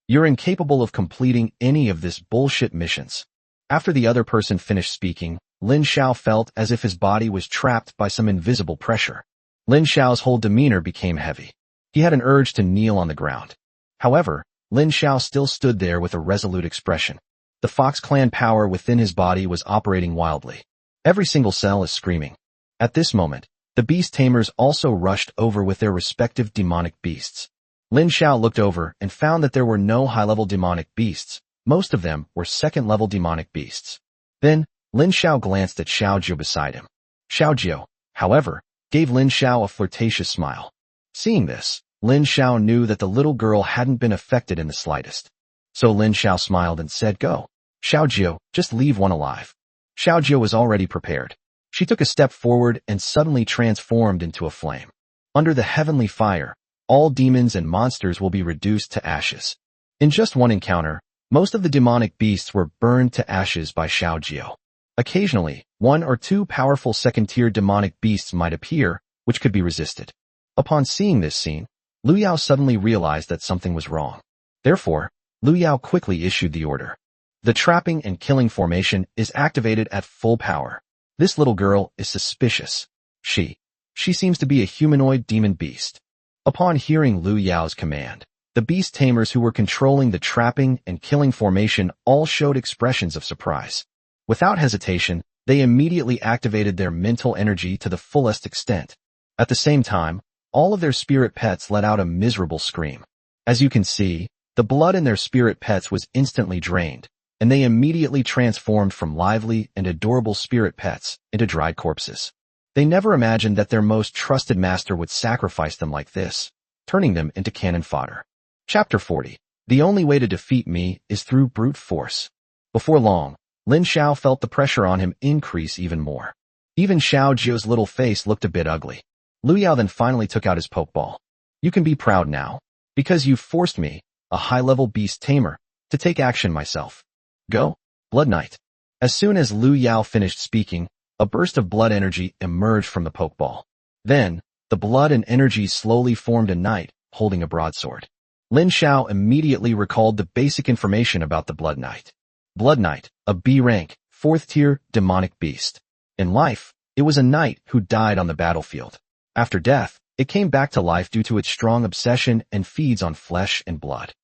Speaker 1: You're incapable of completing any of this bullshit missions." After the other person finished speaking, Lin Xiao felt as if his body was trapped by some invisible pressure. Lin Xiao's whole demeanor became heavy. He had an urge to kneel on the ground. However, Lin Xiao still stood there with a resolute expression. The Fox Clan power within his body was operating wildly. Every single cell is screaming. At this moment, the beast tamers also rushed over with their respective demonic beasts. Lin Xiao looked over and found that there were no high-level demonic beasts. Most of them were second-level demonic beasts. Then, Lin Xiao glanced at Xiao Jiao beside him. Xiao Jiao, however, gave Lin Xiao a flirtatious smile. Seeing this, Lin Xiao knew that the little girl hadn't been affected in the slightest. So Lin Xiao smiled and said, "Go. Xiao Jiao, just leave one alive." Xiao Jiao was already prepared. She took a step forward and suddenly transformed into a flame. Under the heavenly fire, all demons and monsters will be reduced to ashes. In just one encounter, most of the demonic beasts were burned to ashes by Xiao Jiao. Occasionally, one or two powerful second-tier demonic beasts might appear, which could be resisted. Upon seeing this scene, Lu Yao suddenly realized that something was wrong. Therefore, Lu Yao quickly issued the order. The Trapping and Killing formation is activated at full power. This little girl is suspicious. She seems to be a humanoid demon beast. Upon hearing Lu Yao's command, the beast tamers who were controlling the Trapping and Killing formation all showed expressions of surprise. Without hesitation, they immediately activated their mental energy to the fullest extent. At the same time, all of their spirit pets let out a miserable scream. As you can see, the The blood in their spirit pets was instantly drained, and they immediately transformed from lively and adorable spirit pets into dried corpses. They never imagined that their most trusted master would sacrifice them like this, turning them into cannon fodder. Chapter 40. The only way to defeat me is through brute force. Before long, Lin Xiao felt the pressure on him increase even more. Even Xiao Jiu's little face looked a bit ugly. Lu Yao then finally took out his pokeball. You can be proud now, because you've forced me, a high-level beast tamer, to take action myself. Go, Blood Knight. As soon as Lu Yao finished speaking, a burst of blood energy emerged from the pokeball. Then, the blood and energy slowly formed a knight, holding a broadsword. Lin Xiao immediately recalled the basic information about the Blood Knight. Blood Knight, a B-rank, 4th-tier, demonic beast. In life, it was a knight who died on the battlefield. After death, it came back to life due to its strong obsession and feeds on flesh and blood.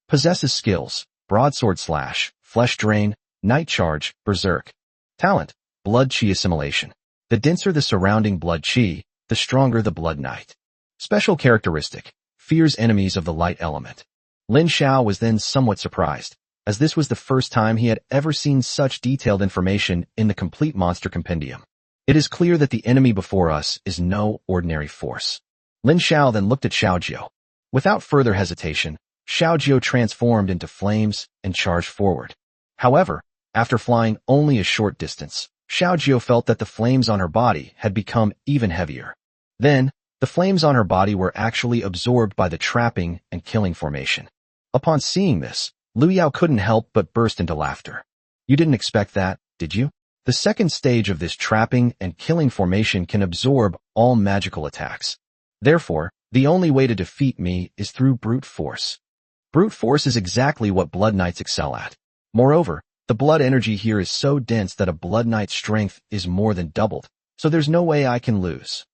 Speaker 1: Possesses skills: broadsword slash, flesh drain, night charge, berserk. Talent: blood chi assimilation. The denser the surrounding blood chi, the stronger the Blood Knight. Special characteristic: fears enemies of the light element. Lin Xiao was then somewhat surprised, as this was the first time he had ever seen such detailed information in the complete monster compendium. It is clear that the enemy before us is no ordinary force. Lin Xiao then looked at Xiao Jiu. Without further hesitation, Xiao Jiu transformed into flames and charged forward. However, after flying only a short distance, Xiao Jiu felt that the flames on her body had become even heavier. Then, the flames on her body were actually absorbed by the trapping and killing formation. Upon seeing this, Lu Yao couldn't help but burst into laughter. You didn't expect that, did you? The second stage of this trapping and killing formation can absorb all magical attacks. Therefore, the only way to defeat me is through brute force. Brute force is exactly what Blood Knights excel at. Moreover, the blood energy here is so dense that a Blood Knight's strength is more than doubled, so there's no way I can lose.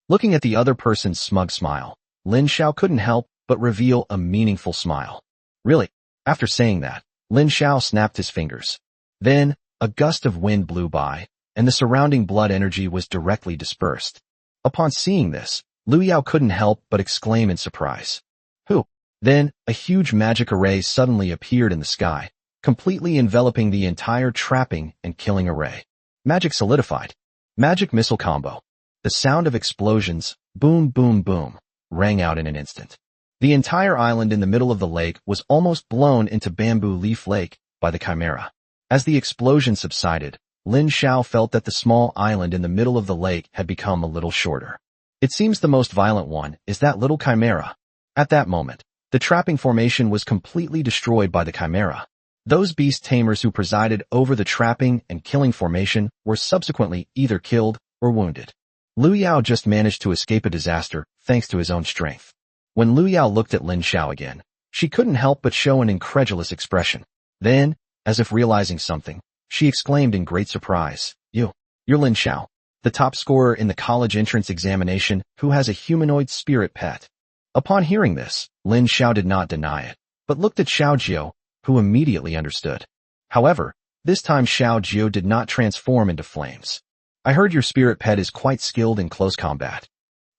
Speaker 1: Looking at the other person's smug smile, Lin Xiao couldn't help but reveal a meaningful smile. Really? After saying that, Lin Xiao snapped his fingers. Then, a gust of wind blew by, and the surrounding blood energy was directly dispersed. Upon seeing this, Lu Yao couldn't help but exclaim in surprise. Who? Then, a huge magic array suddenly appeared in the sky, completely enveloping the entire trapping and killing array. Magic solidified. Magic missile combo. The sound of explosions, boom boom boom, rang out in an instant. The entire island in the middle of the lake was almost blown into Bamboo Leaf Lake by the Chimera. As the explosion subsided, Lin Xiao felt that the small island in the middle of the lake had become a little shorter. It seems the most violent one is that little Chimera. At that moment, the trapping formation was completely destroyed by the Chimera. Those beast tamers who presided over the trapping and killing formation were subsequently either killed or wounded. Lu Yao just managed to escape a disaster thanks to his own strength. When Lu Yao looked at Lin Xiao again, she couldn't help but show an incredulous expression. Then, as if realizing something, she exclaimed in great surprise, You're Lin Xiao, the top scorer in the college entrance examination who has a humanoid spirit pet. Upon hearing this, Lin Xiao did not deny it, but looked at Xiao Jiu, who immediately understood. However, this time Xiao Jiu did not transform into flames. I heard your spirit pet is quite skilled in close combat.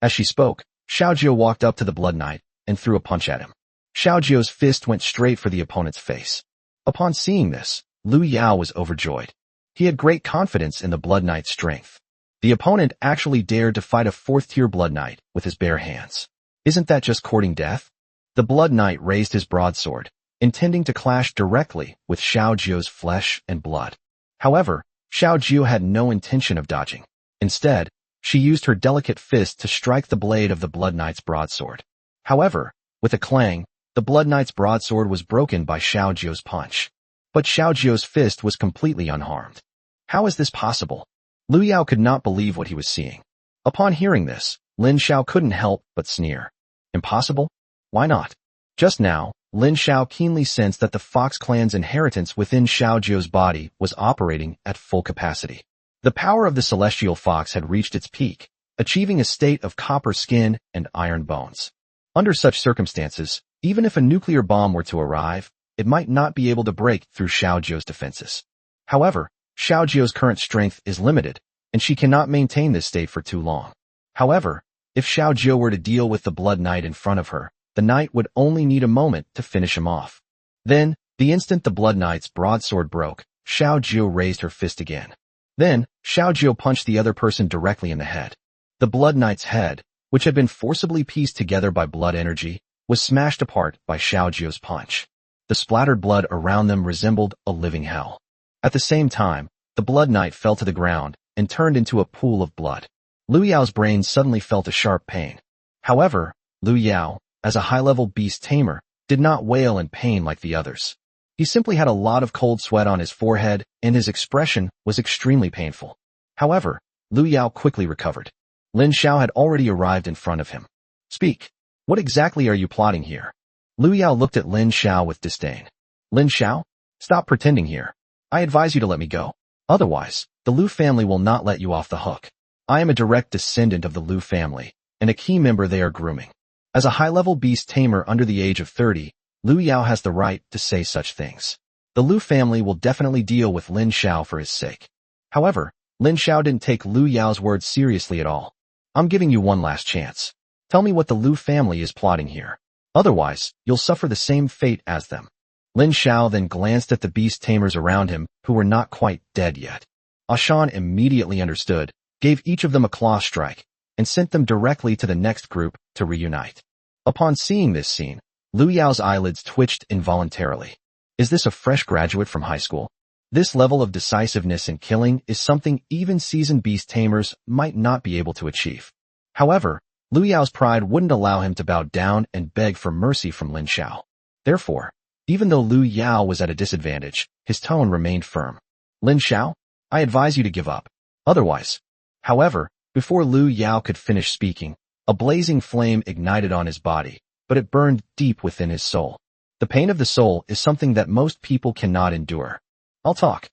Speaker 1: As she spoke, Xiao Jiu walked up to the Blood Knight and threw a punch at him. Xiao Jiu's fist went straight for the opponent's face. Upon seeing this, Lu Yao was overjoyed. He had great confidence in the Blood Knight's strength. The opponent actually dared to fight a 4th-tier Blood Knight with his bare hands. Isn't that just courting death? The Blood Knight raised his broadsword, intending to clash directly with Xiao Jiu's flesh and blood. However, Xiao Jiu had no intention of dodging. Instead, she used her delicate fist to strike the blade of the Blood Knight's broadsword. However, with a clang, the Blood Knight's broadsword was broken by Xiao Jiu's punch. But Xiao Jiu's fist was completely unharmed. How is this possible? Lu Yao could not believe what he was seeing. Upon hearing this, Lin Xiao couldn't help but sneer. Impossible? Why not? Just now, Lin Xiao keenly sensed that the Fox clan's inheritance within Xiao Jiu's body was operating at full capacity. The power of the celestial fox had reached its peak, achieving a state of copper skin and iron bones. Under such circumstances, even if a nuclear bomb were to arrive, it might not be able to break through Xiao Jiu's defenses. However, Xiao Jiu's current strength is limited, and she cannot maintain this state for too long. However, if Xiao Jiu were to deal with the Blood Knight in front of her, the knight would only need a moment to finish him off. Then, the instant the Blood Knight's broadsword broke, Xiao Jiu raised her fist again. Then, Xiao Jiu punched the other person directly in the head. The Blood Knight's head, which had been forcibly pieced together by blood energy, was smashed apart by Xiao Jiu's punch. The splattered blood around them resembled a living hell. At the same time, the Blood Knight fell to the ground and turned into a pool of blood. Lu Yao's brain suddenly felt a sharp pain. However, Lu Yao, as a high-level beast tamer, did not wail in pain like the others. He simply had a lot of cold sweat on his forehead, and his expression was extremely painful. However, Lu Yao quickly recovered. Lin Xiao had already arrived in front of him. Speak. What exactly are you plotting here? Lu Yao looked at Lin Xiao with disdain. Lin Xiao? Stop pretending here. I advise you to let me go. Otherwise, the Lu family will not let you off the hook. I am a direct descendant of the Lu family, and a key member they are grooming. As a high-level beast tamer under the age of 30, Lu Yao has the right to say such things. The Lu family will definitely deal with Lin Xiao for his sake. However, Lin Xiao didn't take Lu Yao's words seriously at all. I'm giving you one last chance. Tell me what the Lu family is plotting here. Otherwise, you'll suffer the same fate as them. Lin Xiao then glanced at the beast tamers around him who were not quite dead yet. Ashan immediately understood, gave each of them a claw strike, and sent them directly to the next group to reunite. Upon seeing this scene, Lu Yao's eyelids twitched involuntarily. Is this a fresh graduate from high school? This level of decisiveness in killing is something even seasoned beast tamers might not be able to achieve. However, Lu Yao's pride wouldn't allow him to bow down and beg for mercy from Lin Xiao. Therefore, even though Lu Yao was at a disadvantage, his tone remained firm. Lin Xiao, I advise you to give up. Otherwise. However, before Lu Yao could finish speaking, a blazing flame ignited on his body, but it burned deep within his soul. The pain of the soul is something that most people cannot endure. I'll talk.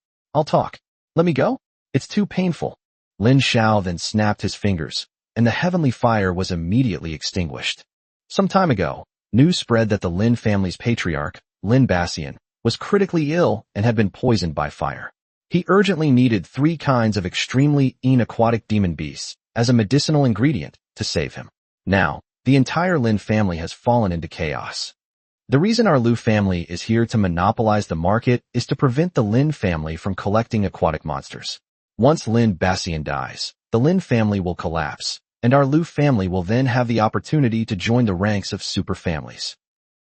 Speaker 1: Let me go? It's too painful. Lin Xiao then snapped his fingers, and the heavenly fire was immediately extinguished. Some time ago, news spread that the Lin family's patriarch, Lin Bassian, was critically ill and had been poisoned by fire. He urgently needed 3 kinds of extremely aquatic demon beasts as a medicinal ingredient to save him. Now, the entire Lin family has fallen into chaos. The reason our Lu family is here to monopolize the market is to prevent the Lin family from collecting aquatic monsters. Once Lin Bassian dies, the Lin family will collapse, and our Lu family will then have the opportunity to join the ranks of super families.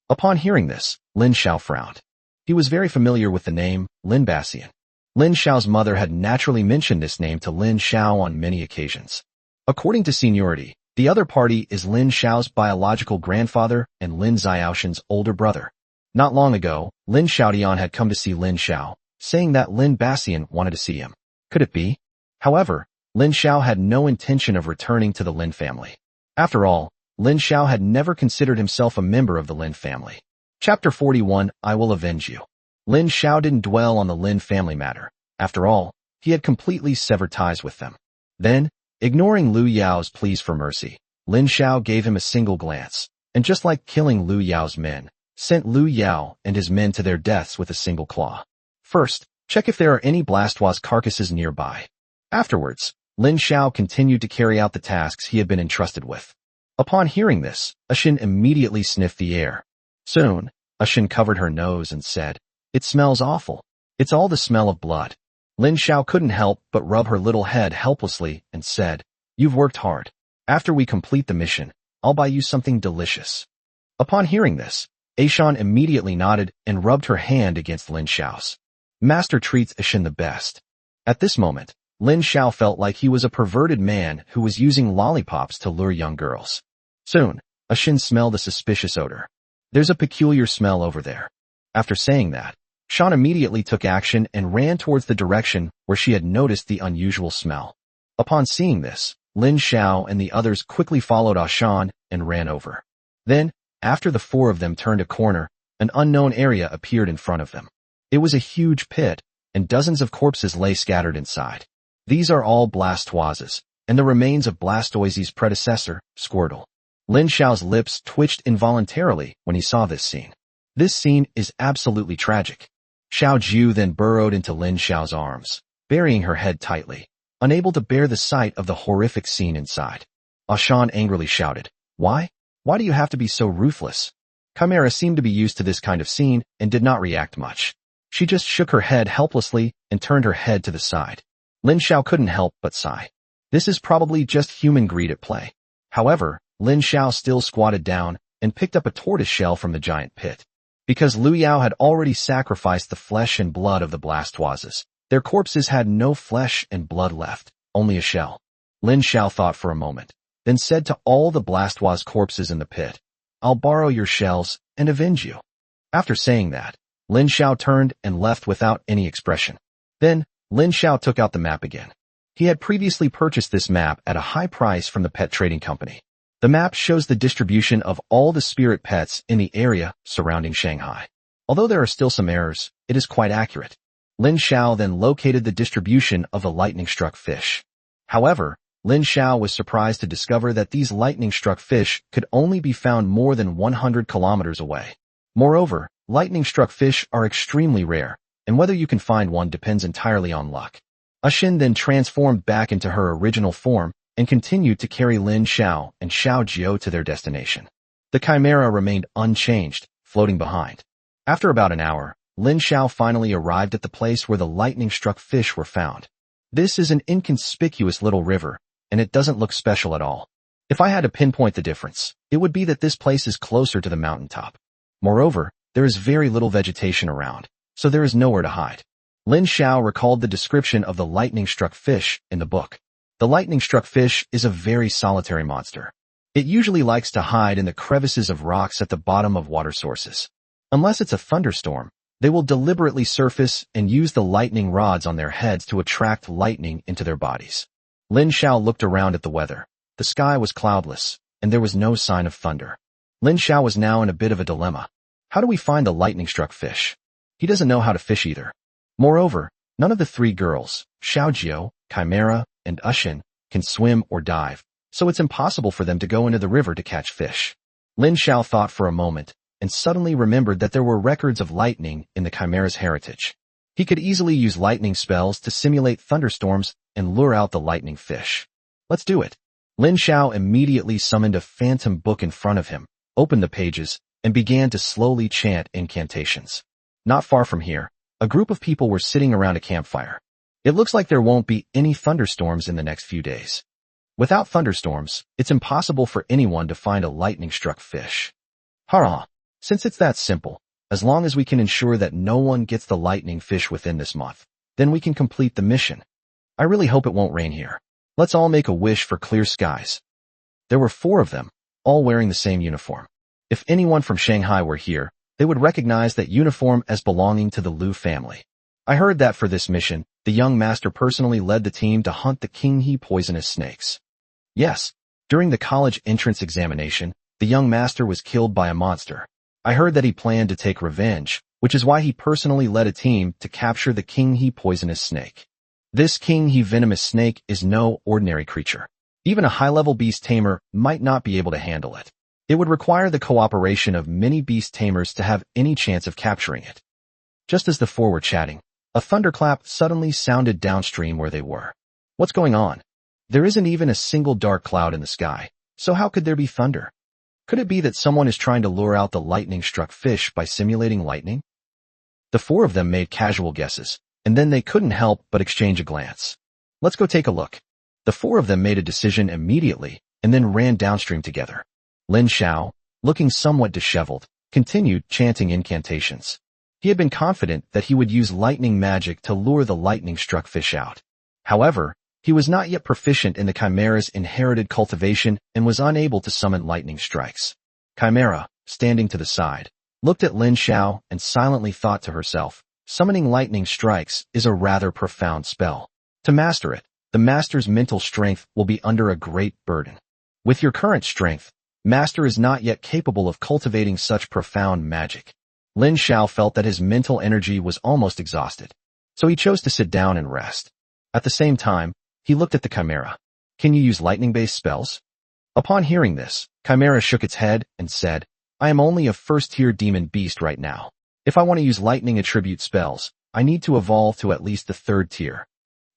Speaker 1: Upon hearing this, Lin Xiao frowned. He was very familiar with the name Lin Bassian. Lin Xiao's mother had naturally mentioned this name to Lin Xiao on many occasions. According to seniority, the other party is Lin Xiao's biological grandfather and Lin Xiaoshan's older brother. Not long ago, Lin Xiaodian had come to see Lin Xiao, saying that Lin Bassian wanted to see him. Could it be? However, Lin Xiao had no intention of returning to the Lin family. After all, Lin Xiao had never considered himself a member of the Lin family. Chapter 41, I Will Avenge You. Lin Xiao didn't dwell on the Lin family matter. After all, he had completely severed ties with them. Then, ignoring Lu Yao's pleas for mercy, Lin Xiao gave him a single glance, and just like killing Lu Yao's men, sent Lu Yao and his men to their deaths with a single claw. First, check if there are any Blastoise carcasses nearby. Afterwards, Lin Xiao continued to carry out the tasks he had been entrusted with. Upon hearing this, Ashin immediately sniffed the air. Soon, Ashin covered her nose and said, "It smells awful. It's all the smell of blood." Lin Xiao couldn't help but rub her little head helplessly and said, "You've worked hard. After we complete the mission, I'll buy you something delicious." Upon hearing this, Ashan immediately nodded and rubbed her hand against Lin Xiao's. Master treats Ashin the best. At this moment, Lin Xiao felt like he was a perverted man who was using lollipops to lure young girls. Soon, Ashin smelled a suspicious odor. There's a peculiar smell over there. After saying that, Shan immediately took action and ran towards the direction where she had noticed the unusual smell. Upon seeing this, Lin Xiao and the others quickly followed Ashan and ran over. Then, after the 4 of them turned a corner, an unknown area appeared in front of them. It was a huge pit, and dozens of corpses lay scattered inside. These are all Blastoises, and the remains of Blastoise's predecessor, Squirtle. Lin Xiao's lips twitched involuntarily when he saw this scene. This scene is absolutely tragic. Xiao Jiu then burrowed into Lin Xiao's arms, burying her head tightly, unable to bear the sight of the horrific scene inside. Ashan angrily shouted, "Why? Why do you have to be so ruthless? Chimera seemed to be used to this kind of scene and did not react much. She just shook her head helplessly and turned her head to the side. Lin Xiao couldn't help but sigh. This is probably just human greed at play. However, Lin Xiao still squatted down and picked up a tortoise shell from the giant pit. Because Lu Yao had already sacrificed the flesh and blood of the Blastoises, their corpses had no flesh and blood left, only a shell. Lin Xiao thought for a moment, then said to all the Blastoise corpses in the pit, "I'll borrow your shells and avenge you." After saying that, Lin Xiao turned and left without any expression. Then, Lin Xiao took out the map again. He had previously purchased this map at a high price from the pet trading company. The map shows the distribution of all the spirit pets in the area surrounding Shanghai. Although there are still some errors, it is quite accurate. Lin Xiao then located the distribution of the lightning-struck fish. However, Lin Xiao was surprised to discover that these lightning-struck fish could only be found more than 100 kilometers away. Moreover, lightning-struck fish are extremely rare, and whether you can find one depends entirely on luck. Ashin then transformed back into her original form and continued to carry Lin Xiao and Xiao Jiao to their destination. The Chimera remained unchanged, floating behind. After about an hour, Lin Xiao finally arrived at the place where the lightning-struck fish were found. This is an inconspicuous little river, and it doesn't look special at all. If I had to pinpoint the difference, it would be that this place is closer to the mountaintop. Moreover, there is very little vegetation around, so there is nowhere to hide. Lin Xiao recalled the description of the lightning-struck fish in the book. The lightning-struck fish is a very solitary monster. It usually likes to hide in the crevices of rocks at the bottom of water sources. Unless it's a thunderstorm, they will deliberately surface and use the lightning rods on their heads to attract lightning into their bodies. Lin Xiao looked around at the weather. The sky was cloudless, and there was no sign of thunder. Lin Xiao was now in a bit of a dilemma. How do we find the lightning-struck fish? He doesn't know how to fish either. Moreover, none of the three girls, Xiao Jiao, Chimera, and Ashin, can swim or dive, so it's impossible for them to go into the river to catch fish. Lin Xiao thought for a moment, and suddenly remembered that there were records of lightning in the Chimera's heritage. He could easily use lightning spells to simulate thunderstorms and lure out the lightning fish. Let's do it. Lin Xiao immediately summoned a phantom book in front of him, opened the pages, and began to slowly chant incantations. Not far from here, a group of people were sitting around a campfire. It looks like there won't be any thunderstorms in the next few days. Without thunderstorms, it's impossible for anyone to find a lightning-struck fish. Hurrah! Since it's that simple, as long as we can ensure that no one gets the lightning fish within this month, then we can complete the mission. I really hope it won't rain here. Let's all make a wish for clear skies. There were 4 of them, all wearing the same uniform. If anyone from Shanghai were here, they would recognize that uniform as belonging to the Liu family. I heard that for this mission, the young master personally led the team to hunt the Qinghe poisonous snakes. Yes, during the college entrance examination, the young master was killed by a monster. I heard that he planned to take revenge, which is why he personally led a team to capture the Qinghe poisonous snake. This Qinghe venomous snake is no ordinary creature. Even a high-level beast tamer might not be able to handle it. It would require the cooperation of many beast tamers to have any chance of capturing it. Just as the 4 were chatting, a thunderclap suddenly sounded downstream where they were. What's going on? There isn't even a single dark cloud in the sky, so how could there be thunder? Could it be that someone is trying to lure out the lightning-struck fish by simulating lightning? The 4 of them made casual guesses, and then they couldn't help but exchange a glance. Let's go take a look. The 4 of them made a decision immediately, and then ran downstream together. Lin Xiao, looking somewhat disheveled, continued chanting incantations. He had been confident that he would use lightning magic to lure the lightning-struck fish out. However, he was not yet proficient in the Chimera's inherited cultivation and was unable to summon lightning strikes. Chimera, standing to the side, looked at Lin Xiao and silently thought to herself, summoning lightning strikes is a rather profound spell. To master it, the master's mental strength will be under a great burden. With your current strength, master is not yet capable of cultivating such profound magic. Lin Xiao felt that his mental energy was almost exhausted, so he chose to sit down and rest. At the same time, he looked at the Chimera. Can you use lightning-based spells? Upon hearing this, Chimera shook its head and said, I am only a first-tier demon beast right now. If I want to use lightning attribute spells, I need to evolve to at least the 3rd tier.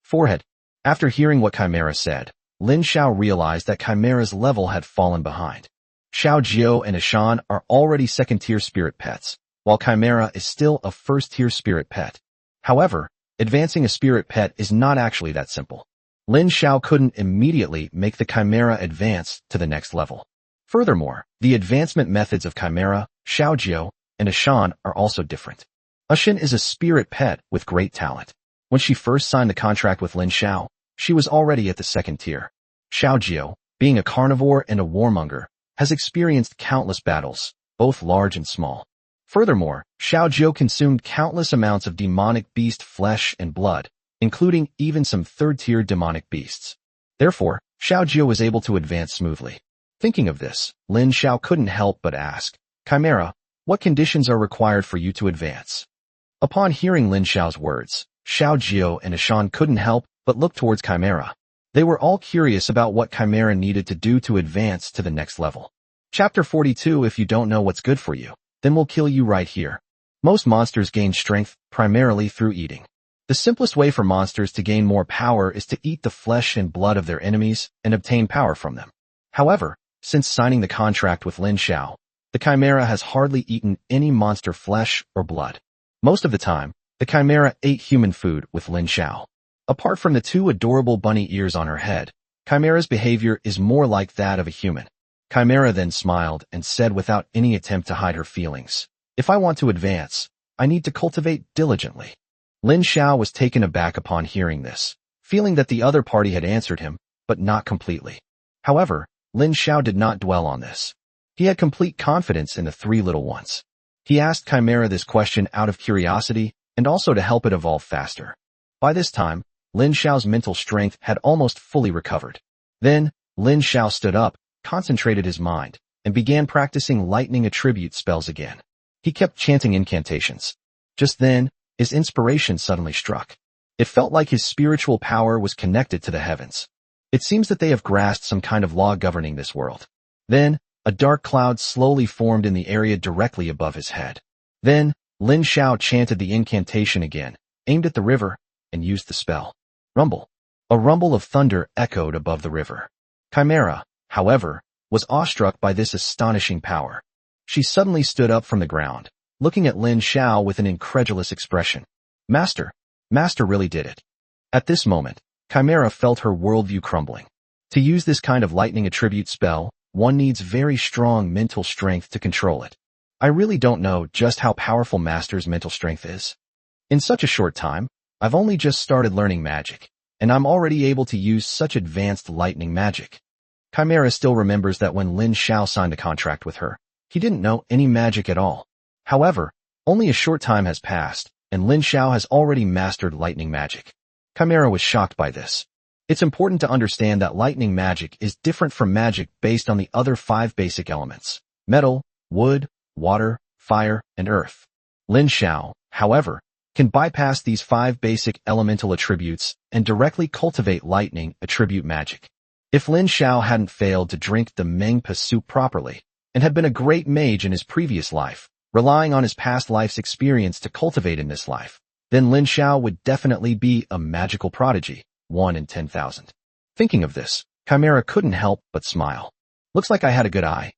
Speaker 1: Forehead. After hearing what Chimera said, Lin Xiao realized that Chimera's level had fallen behind. Xiao Jiao and Ishan are already second-tier spirit pets, while Chimera is still a first-tier spirit pet. However, advancing a spirit pet is not actually that simple. Lin Xiao couldn't immediately make the Chimera advance to the next level. Furthermore, the advancement methods of Chimera, Xiao Jiao, and Ishan are also different. Ishan is a spirit pet with great talent. When she first signed the contract with Lin Xiao, she was already at the second tier. Xiao Jiao, being a carnivore and a warmonger, has experienced countless battles, both large and small. Furthermore, Xiao Jiao consumed countless amounts of demonic beast flesh and blood, including even some third-tier demonic beasts. Therefore, Xiao Jiao was able to advance smoothly. Thinking of this, Lin Xiao couldn't help but ask, Chimera, what conditions are required for you to advance? Upon hearing Lin Xiao's words, Xiao Jiao and Ishan couldn't help but look towards Chimera. They were all curious about what Chimera needed to do to advance to the next level. Chapter 42. If you don't know what's good for you, then we'll kill you right here. Most monsters gain strength primarily through eating. The simplest way for monsters to gain more power is to eat the flesh and blood of their enemies and obtain power from them. However, since signing the contract with Lin Xiao, the Chimera has hardly eaten any monster flesh or blood. Most of the time, the Chimera ate human food with Lin Xiao. Apart from the two adorable bunny ears on her head, Chimera's behavior is more like that of a human. Chimera then smiled and said without any attempt to hide her feelings, if I want to advance, I need to cultivate diligently. Lin Xiao was taken aback upon hearing this, feeling that the other party had answered him, but not completely. However, Lin Xiao did not dwell on this. He had complete confidence in the three little ones. He asked Chimera this question out of curiosity and also to help it evolve faster. By this time, Lin Xiao's mental strength had almost fully recovered. Then, Lin Xiao stood up, concentrated his mind, and began practicing lightning attribute spells again. He kept chanting incantations. Just then, his inspiration suddenly struck. It felt like his spiritual power was connected to the heavens. It seems that they have grasped some kind of law governing this world. Then, a dark cloud slowly formed in the area directly above his head. Then, Lin Xiao chanted the incantation again, aimed at the river, and used the spell. Rumble. A rumble of thunder echoed above the river. Chimera, however, was awestruck by this astonishing power. She suddenly stood up from the ground, looking at Lin Xiao with an incredulous expression. Master really did it. At this moment, Chimera felt her worldview crumbling. To use this kind of lightning attribute spell, one needs very strong mental strength to control it. I really don't know just how powerful Master's mental strength is. In such a short time, I've only just started learning magic, and I'm already able to use such advanced lightning magic. Chimera still remembers that when Lin Xiao signed a contract with her, he didn't know any magic at all. However, only a short time has passed, and Lin Xiao has already mastered lightning magic. Chimera was shocked by this. It's important to understand that lightning magic is different from magic based on the other 5 basic elements: metal, wood, water, fire, and earth. Lin Xiao, however, can bypass these 5 basic elemental attributes and directly cultivate lightning attribute magic. If Lin Xiao hadn't failed to drink the Mengpa soup properly, and had been a great mage in his previous life, relying on his past life's experience to cultivate in this life, then Lin Xiao would definitely be a magical prodigy, 1 in 10,000. Thinking of this, Chimera couldn't help but smile. Looks like I had a good eye.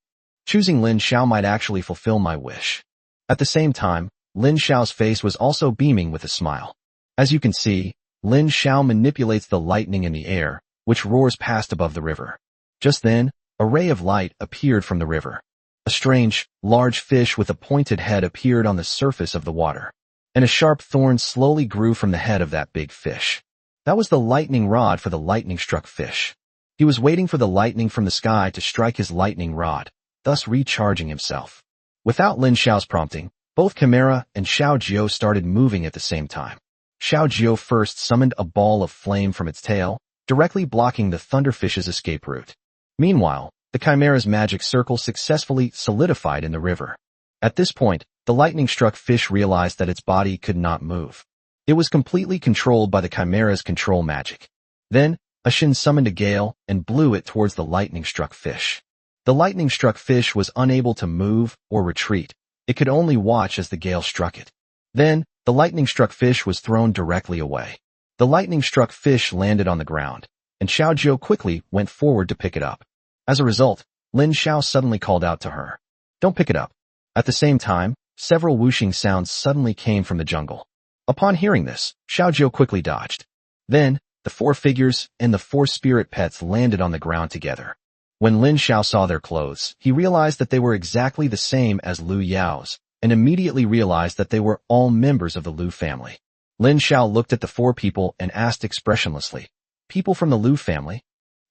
Speaker 1: Choosing Lin Xiao might actually fulfill my wish. At the same time, Lin Xiao's face was also beaming with a smile. As you can see, Lin Xiao manipulates the lightning in the air, which roars past above the river. Just then, a ray of light appeared from the river. A strange, large fish with a pointed head appeared on the surface of the water, and a sharp thorn slowly grew from the head of that big fish. That was the lightning rod for the lightning-struck fish. He was waiting for the lightning from the sky to strike his lightning rod, thus recharging himself. Without Lin Xiao's prompting, both Chimera and Xiao Jiao started moving at the same time. Xiao Jiao first summoned a ball of flame from its tail, directly blocking the thunderfish's escape route. Meanwhile, the Chimera's magic circle successfully solidified in the river. At this point, the lightning-struck fish realized that its body could not move. It was completely controlled by the Chimera's control magic. Then, Ishan summoned a gale and blew it towards the lightning-struck fish. The lightning-struck fish was unable to move or retreat. It could only watch as the gale struck it. Then, the lightning-struck fish was thrown directly away. The lightning-struck fish landed on the ground, and Xiao Jiao quickly went forward to pick it up. As a result, Lin Xiao suddenly called out to her. Don't pick it up. At the same time, several whooshing sounds suddenly came from the jungle. Upon hearing this, Xiao Jiao quickly dodged. Then, the four figures and the four spirit pets landed on the ground together. When Lin Xiao saw their clothes, he realized that they were exactly the same as Lu Yao's, and immediately realized that they were all members of the Lu family. Lin Xiao looked at the four people and asked expressionlessly, "People from the Lu family?"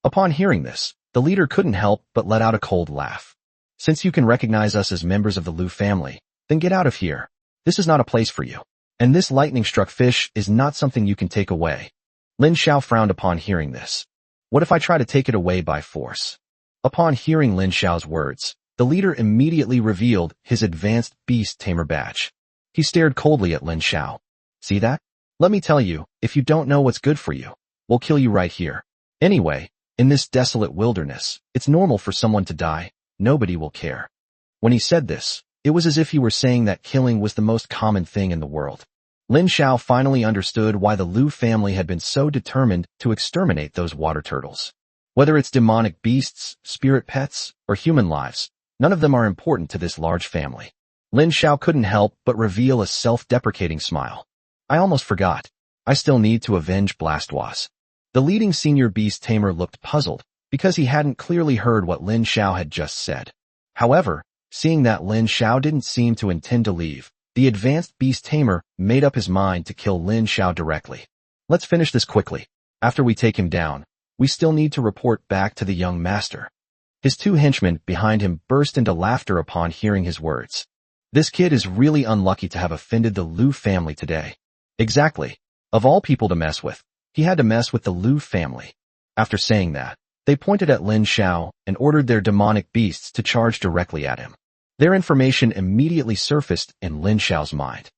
Speaker 1: Upon hearing this, the leader couldn't help but let out a cold laugh. "Since you can recognize us as members of the Lu family, then get out of here. This is not a place for you. And this lightning-struck fish is not something you can take away." Lin Xiao frowned upon hearing this. "What if I try to take it away by force?" Upon hearing Lin Xiao's words, the leader immediately revealed his advanced beast tamer badge. He stared coldly at Lin Xiao. "See that? Let me tell you, if you don't know what's good for you, we'll kill you right here. Anyway, in this desolate wilderness, it's normal for someone to die. Nobody will care." When he said this, it was as if he were saying that killing was the most common thing in the world. Lin Xiao finally understood why the Lu family had been so determined to exterminate those water turtles. Whether it's demonic beasts, spirit pets, or human lives, none of them are important to this large family. Lin Xiao couldn't help but reveal a self-deprecating smile. "I almost forgot. I still need to avenge Blastoise." The leading senior beast tamer looked puzzled, because he hadn't clearly heard what Lin Xiao had just said. However, seeing that Lin Xiao didn't seem to intend to leave, the advanced beast tamer made up his mind to kill Lin Xiao directly. "Let's finish this quickly. After we take him down, we still need to report back to the young master." His two henchmen behind him burst into laughter upon hearing his words. "This kid is really unlucky to have offended the Lu family today." Exactly. Of all people to mess with, he had to mess with the Lu family. After saying that, they pointed at Lin Xiao and ordered their demonic beasts to charge directly at him. Their information immediately surfaced in Lin Xiao's mind.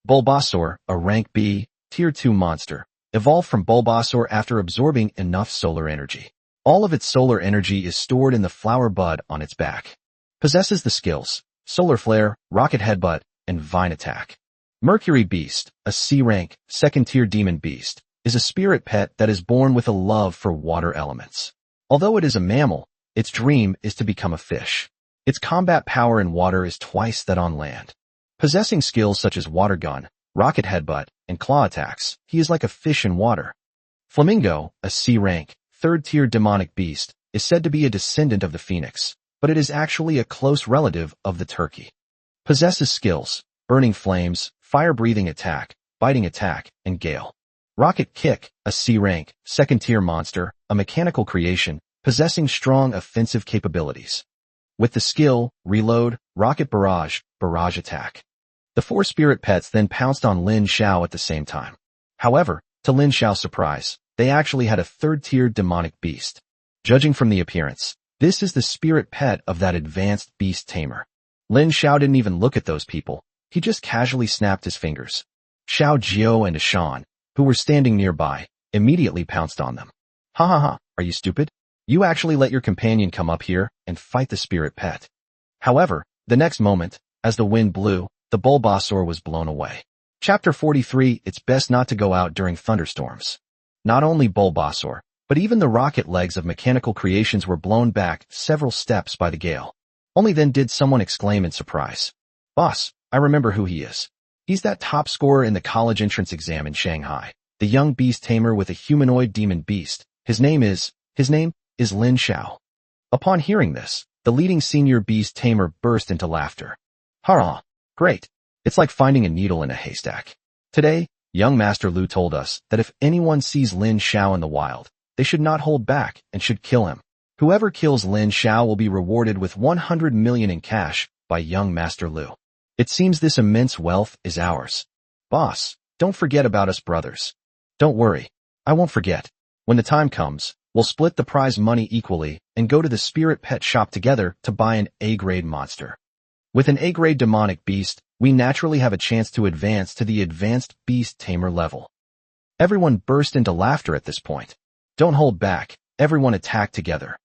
Speaker 1: Bulbasaur, a rank B, Tier 2 monster, evolved from Bulbasaur after absorbing enough solar energy. All of its solar energy is stored in the flower bud on its back. Possesses the skills Solar Flare, Rocket Headbutt, and Vine Attack. Mercury Beast, a C-rank, second-tier demon beast, is a spirit pet that is born with a love for water elements. Although it is a mammal, its dream is to become a fish. Its combat power in water is twice that on land. Possessing skills such as Water Gun, Rocket Headbutt, and Claw attacks, he is like a fish in water. Flamingo, a C-rank, third-tier demonic beast, is said to be a descendant of the phoenix, but it is actually a close relative of the turkey. Possesses skills Burning Flames, Fire-breathing attack, Biting attack, and Gale. Rocket Kick, a C-rank, second-tier monster, a mechanical creation, possessing strong offensive capabilities. With the skill Reload, Rocket Barrage, Barrage attack. The four spirit pets then pounced on Lin Xiao at the same time. However, to Lin Xiao's surprise, they actually had a third-tier demonic beast. Judging from the appearance, this is the spirit pet of that advanced beast tamer. Lin Xiao didn't even look at those people. He just casually snapped his fingers. Xiao Jiao and Ashan, who were standing nearby, immediately pounced on them. "Ha ha ha, are you stupid? You actually let your companion come up here and fight the spirit pet." However, the next moment, as the wind blew, the Bulbasaur was blown away. Chapter 43. It's best not to go out during thunderstorms. Not only Bulbasaur, but even the rocket legs of mechanical creations were blown back several steps by the gale. Only then did someone exclaim in surprise. "Boss, I remember who he is. He's that top scorer in the college entrance exam in Shanghai, the young beast tamer with a humanoid demon beast. His name is Lin Xiao." Upon hearing this, the leading senior beast tamer burst into laughter. "Hurrah! Great! It's like finding a needle in a haystack. Today, young Master Lu told us that if anyone sees Lin Xiao in the wild, they should not hold back and should kill him. Whoever kills Lin Xiao will be rewarded with 100 million in cash by young Master Lu. It seems this immense wealth is ours. Boss, don't forget about us brothers." "Don't worry. I won't forget. When the time comes, we'll split the prize money equally and go to the spirit pet shop together to buy an A-grade monster. With an A-grade demonic beast, we naturally have a chance to advance to the advanced beast tamer level." Everyone burst into laughter at this point. Don't hold back. Everyone attacked together.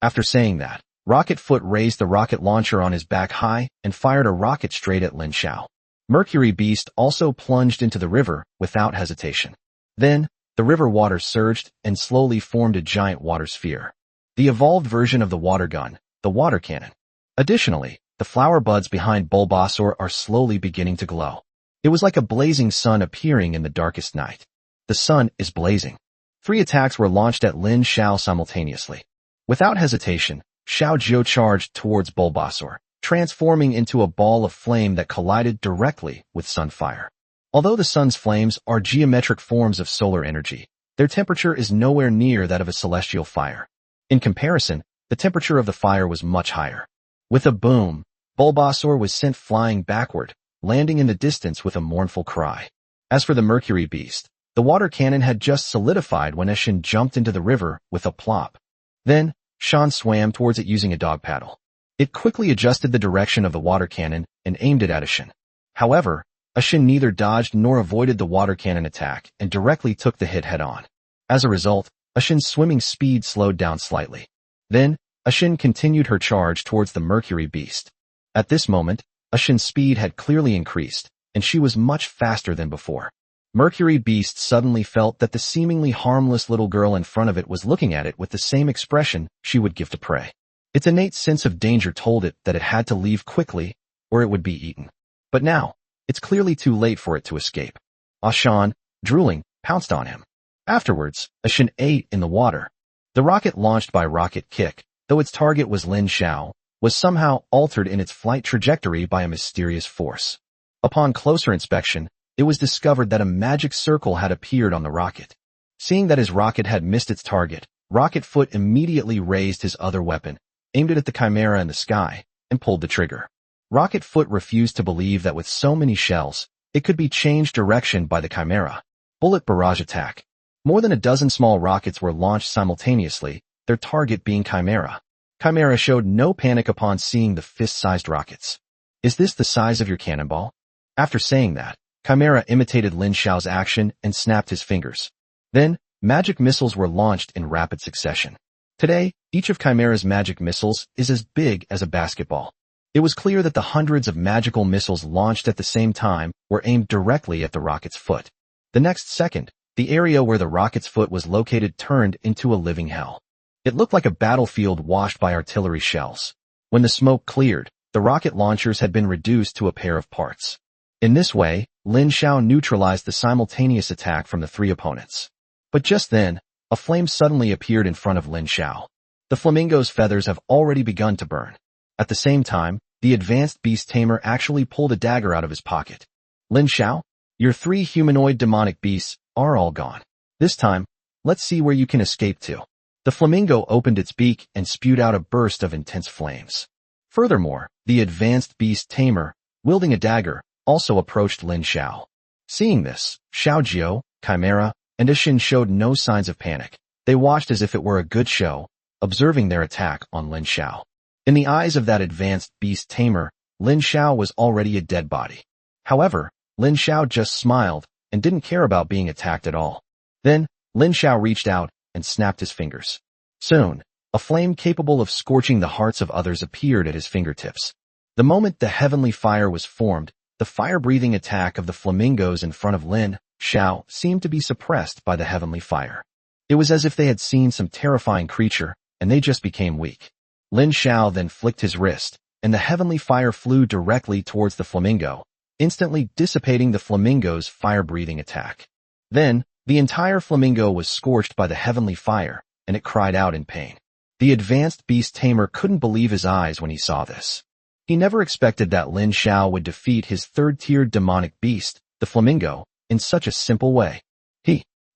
Speaker 1: After saying that, Rocket Foot raised the rocket launcher on his back high and fired a rocket straight at Lin Xiao. Mercury Beast also plunged into the river without hesitation. Then, the river water surged and slowly formed a giant water sphere. The evolved version of the water gun, the water cannon. Additionally, the flower buds behind Bulbasaur are slowly beginning to glow. It was like a blazing sun appearing in the darkest night. The sun is blazing. 3 attacks were launched at Lin Xiao simultaneously. Without hesitation, Xiao Jiao charged towards Bulbasaur, transforming into a ball of flame that collided directly with Sunfire. Although the sun's flames are geometric forms of solar energy, their temperature is nowhere near that of a celestial fire. In comparison, the temperature of the fire was much higher. With a boom, Bulbasaur was sent flying backward, landing in the distance with a mournful cry. As for the Mercury Beast, the water cannon had just solidified when Ishin jumped into the river with a plop. Then, Shan swam towards it using a dog paddle. It quickly adjusted the direction of the water cannon and aimed it at Ishin. However, Ishin neither dodged nor avoided the water cannon attack and directly took the hit head-on. As a result, Ishin's swimming speed slowed down slightly. Then, Ishin continued her charge towards the Mercury Beast. At this moment, Ishin's speed had clearly increased, and she was much faster than before. Mercury Beast suddenly felt that the seemingly harmless little girl in front of it was looking at it with the same expression she would give to prey. Its innate sense of danger told it that it had to leave quickly, or it would be eaten. But now, it's clearly too late for it to escape. Ishan, drooling, pounced on him. Afterwards, Ishin ate in the water. The rocket launched by Rocket Kick, though its target was Lin Xiao, was somehow altered in its flight trajectory by a mysterious force. Upon closer inspection, it was discovered that a magic circle had appeared on the rocket. Seeing that his rocket had missed its target, Rocket Foot immediately raised his other weapon, aimed it at the Chimera in the sky, and pulled the trigger. Rocket Foot refused to believe that with so many shells, it could be changed direction by the Chimera. Bullet Barrage Attack. More than a dozen small rockets were launched simultaneously, their target being Chimera. Chimera showed no panic upon seeing the fist-sized rockets. Is this the size of your cannonball? After saying that, Chimera imitated Lin Xiao's action and snapped his fingers. Then, magic missiles were launched in rapid succession. Today, each of Chimera's magic missiles is as big as a basketball. It was clear that the hundreds of magical missiles launched at the same time were aimed directly at the rocket's foot. The next second, the area where the rocket's foot was located turned into a living hell. It looked like a battlefield washed by artillery shells. When the smoke cleared, the rocket launchers had been reduced to a pair of parts. In this way, Lin Xiao neutralized the simultaneous attack from the 3 opponents. But just then, a flame suddenly appeared in front of Lin Xiao. The flamingo's feathers have already begun to burn. At the same time, the advanced beast tamer actually pulled a dagger out of his pocket. Lin Xiao, your 3 humanoid demonic beasts are all gone. This time, let's see where you can escape to. The flamingo opened its beak and spewed out a burst of intense flames. Furthermore, the advanced beast tamer, wielding a dagger, also approached Lin Xiao. Seeing this, Xiao Jiao, Chimera, and Ishin showed no signs of panic. They watched as if it were a good show, observing their attack on Lin Xiao. In the eyes of that advanced beast tamer, Lin Xiao was already a dead body. However, Lin Xiao just smiled and didn't care about being attacked at all. Then, Lin Xiao reached out and snapped his fingers. Soon, a flame capable of scorching the hearts of others appeared at his fingertips. The moment the heavenly fire was formed, the fire-breathing attack of the flamingos in front of Lin Xiao seemed to be suppressed by the heavenly fire. It was as if they had seen some terrifying creature, and they just became weak. Lin Xiao then flicked his wrist, and the heavenly fire flew directly towards the flamingo, instantly dissipating the flamingo's fire-breathing attack. Then, the entire flamingo was scorched by the heavenly fire, and it cried out in pain. The advanced beast tamer couldn't believe his eyes when he saw this. He never expected that Lin Xiao would defeat his 3rd-tier demonic beast, the flamingo, in such a simple way.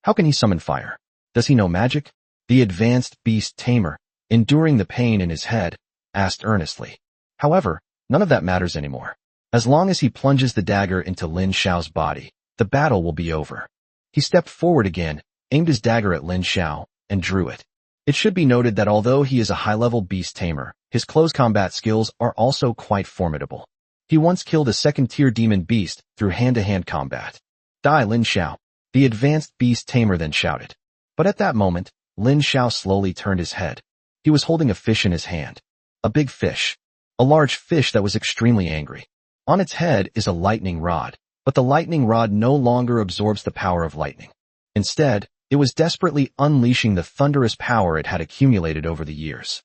Speaker 1: How can he summon fire? Does he know magic? The advanced beast tamer, enduring the pain in his head, asked earnestly. However, none of that matters anymore. As long as he plunges the dagger into Lin Xiao's body, the battle will be over. He stepped forward again, aimed his dagger at Lin Xiao, and drew it. It should be noted that although he is a high-level beast tamer, his close combat skills are also quite formidable. He once killed a 2nd-tier demon beast through hand-to-hand combat. Die, Lin Xiao! The advanced beast tamer then shouted. But at that moment, Lin Xiao slowly turned his head. He was holding a fish in his hand. A big fish. A large fish that was extremely angry. On its head is a lightning rod, but the lightning rod no longer absorbs the power of lightning. Instead, it was desperately unleashing the thunderous power it had accumulated over the years.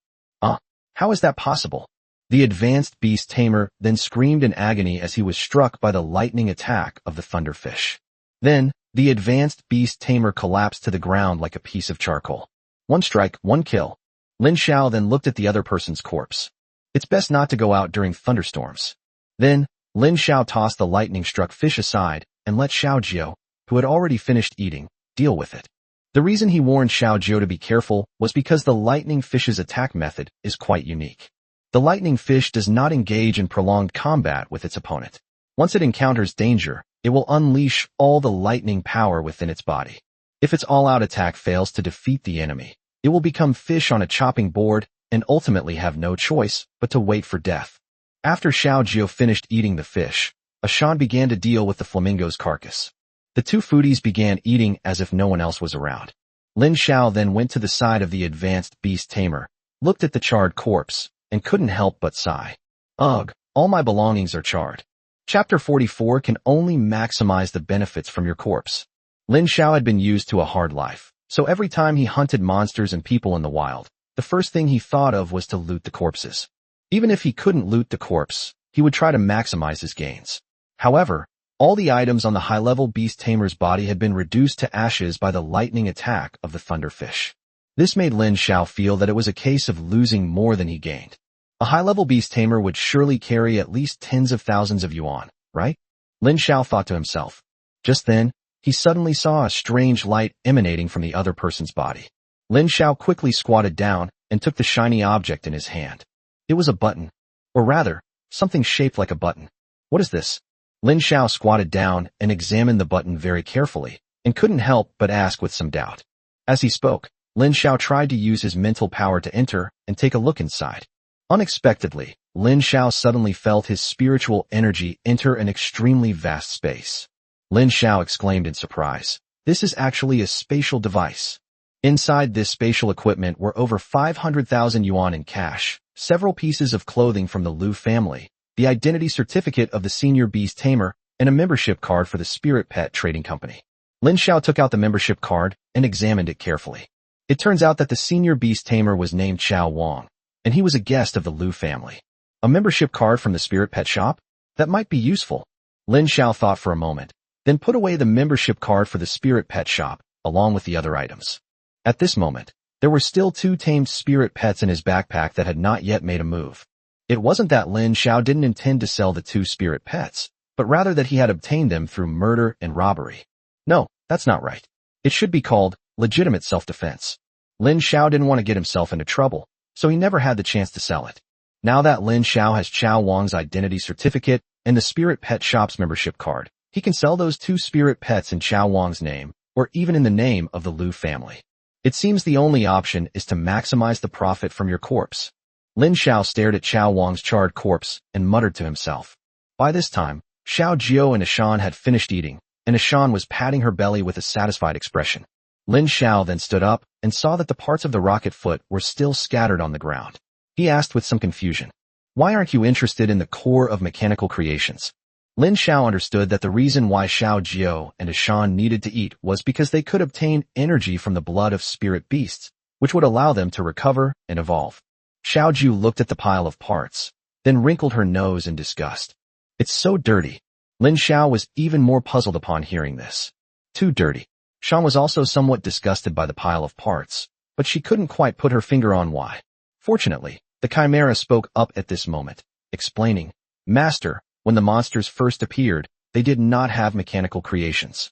Speaker 1: How is that possible? The advanced beast tamer then screamed in agony as he was struck by the lightning attack of the thunderfish. Then, the advanced beast tamer collapsed to the ground like a piece of charcoal. One strike, one kill. Lin Xiao then looked at the other person's corpse. It's best not to go out during thunderstorms. Then, Lin Xiao tossed the lightning-struck fish aside and let Xiao Jiao, who had already finished eating, deal with it. The reason he warned Xiao Jiao to be careful was because the lightning fish's attack method is quite unique. The lightning fish does not engage in prolonged combat with its opponent. Once it encounters danger, it will unleash all the lightning power within its body. If its all-out attack fails to defeat the enemy, it will become fish on a chopping board and ultimately have no choice but to wait for death. After Xiao Jiao finished eating the fish, Ashan began to deal with the flamingo's carcass. The two foodies began eating as if no one else was around. Lin Xiao then went to the side of the advanced beast tamer, looked at the charred corpse, and couldn't help but sigh. Ugh, all my belongings are charred. Chapter 44 can only maximize the benefits from your corpse. Lin Xiao had been used to a hard life, so every time he hunted monsters and people in the wild, the first thing he thought of was to loot the corpses. Even if he couldn't loot the corpse, he would try to maximize his gains. However, all the items on the high-level beast tamer's body had been reduced to ashes by the lightning attack of the thunderfish. This made Lin Xiao feel that it was a case of losing more than he gained. A high-level beast tamer would surely carry at least tens of thousands of yuan, right? Lin Xiao thought to himself. Just then, he suddenly saw a strange light emanating from the other person's body. Lin Xiao quickly squatted down and took the shiny object in his hand. It was a button. Or rather, something shaped like a button. What is this? Lin Xiao squatted down and examined the button very carefully, and couldn't help but ask with some doubt. As he spoke, Lin Xiao tried to use his mental power to enter and take a look inside. Unexpectedly, Lin Xiao suddenly felt his spiritual energy enter an extremely vast space. Lin Xiao exclaimed in surprise. This is actually a spatial device. Inside this spatial equipment were over 500,000 yuan in cash, several pieces of clothing from the Lu family, the identity certificate of the senior beast tamer, and a membership card for the Spirit Pet Trading Company. Lin Xiao took out the membership card and examined it carefully. It turns out that the senior beast tamer was named Chao Wang, and he was a guest of the Lu family. A membership card from the Spirit Pet Shop? That might be useful. Lin Xiao thought for a moment, then put away the membership card for the Spirit Pet Shop, along with the other items. At this moment, there were still 2 tamed spirit pets in his backpack that had not yet made a move. It wasn't that Lin Xiao didn't intend to sell the 2 spirit pets, but rather that he had obtained them through murder and robbery. No, that's not right. It should be called legitimate self-defense. Lin Xiao didn't want to get himself into trouble, so he never had the chance to sell it. Now that Lin Xiao has Chao Wang's identity certificate and the Spirit Pet Shop's membership card, he can sell those 2 spirit pets in Chao Wang's name, or even in the name of the Lu family. It seems the only option is to maximize the profit from your corpse. Lin Xiao stared at Chao Wang's charred corpse and muttered to himself. By this time, Xiao Jiao and Ashan had finished eating, and Ashan was patting her belly with a satisfied expression. Lin Xiao then stood up and saw that the parts of the rocket foot were still scattered on the ground. He asked with some confusion, "Why aren't you interested in the core of mechanical creations?" Lin Xiao understood that the reason why Xiao Jiao and Ashan needed to eat was because they could obtain energy from the blood of spirit beasts, which would allow them to recover and evolve. Xiao Jiao looked at the pile of parts, then wrinkled her nose in disgust. It's so dirty. Lin Xiao was even more puzzled upon hearing this. Too dirty. Shan was also somewhat disgusted by the pile of parts, but she couldn't quite put her finger on why. Fortunately, the Chimera spoke up at this moment, explaining, "Master, when the monsters first appeared, they did not have mechanical creations."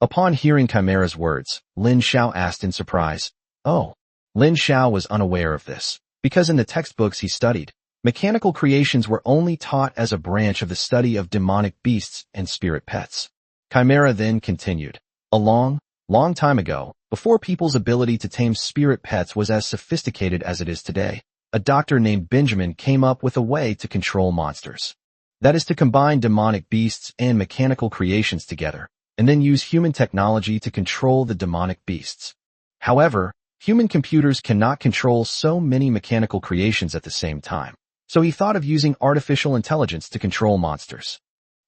Speaker 1: Upon hearing Chimera's words, Lin Xiao asked in surprise, "Oh." Lin Xiao was unaware of this, because in the textbooks he studied, mechanical creations were only taught as a branch of the study of demonic beasts and spirit pets. Chimera then continued, "A long time ago, before people's ability to tame spirit pets was as sophisticated as it is today, a doctor named Benjamin came up with a way to control monsters. That is to combine demonic beasts and mechanical creations together, and then use human technology to control the demonic beasts. However, human computers cannot control so many mechanical creations at the same time, so he thought of using artificial intelligence to control monsters.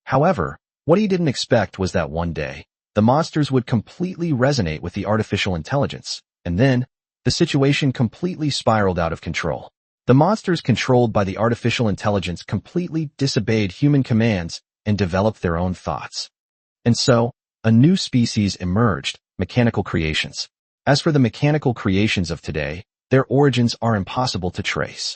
Speaker 1: However, what he didn't expect was that one day, the monsters would completely resonate with the artificial intelligence, and then, the situation completely spiraled out of control. The monsters controlled by the artificial intelligence completely disobeyed human commands and developed their own thoughts. And so, a new species emerged, mechanical creations. As for the mechanical creations of today, their origins are impossible to trace.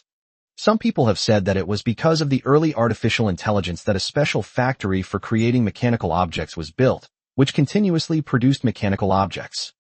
Speaker 1: Some people have said that it was because of the early artificial intelligence that a special factory for creating mechanical objects was built, which continuously produced mechanical objects.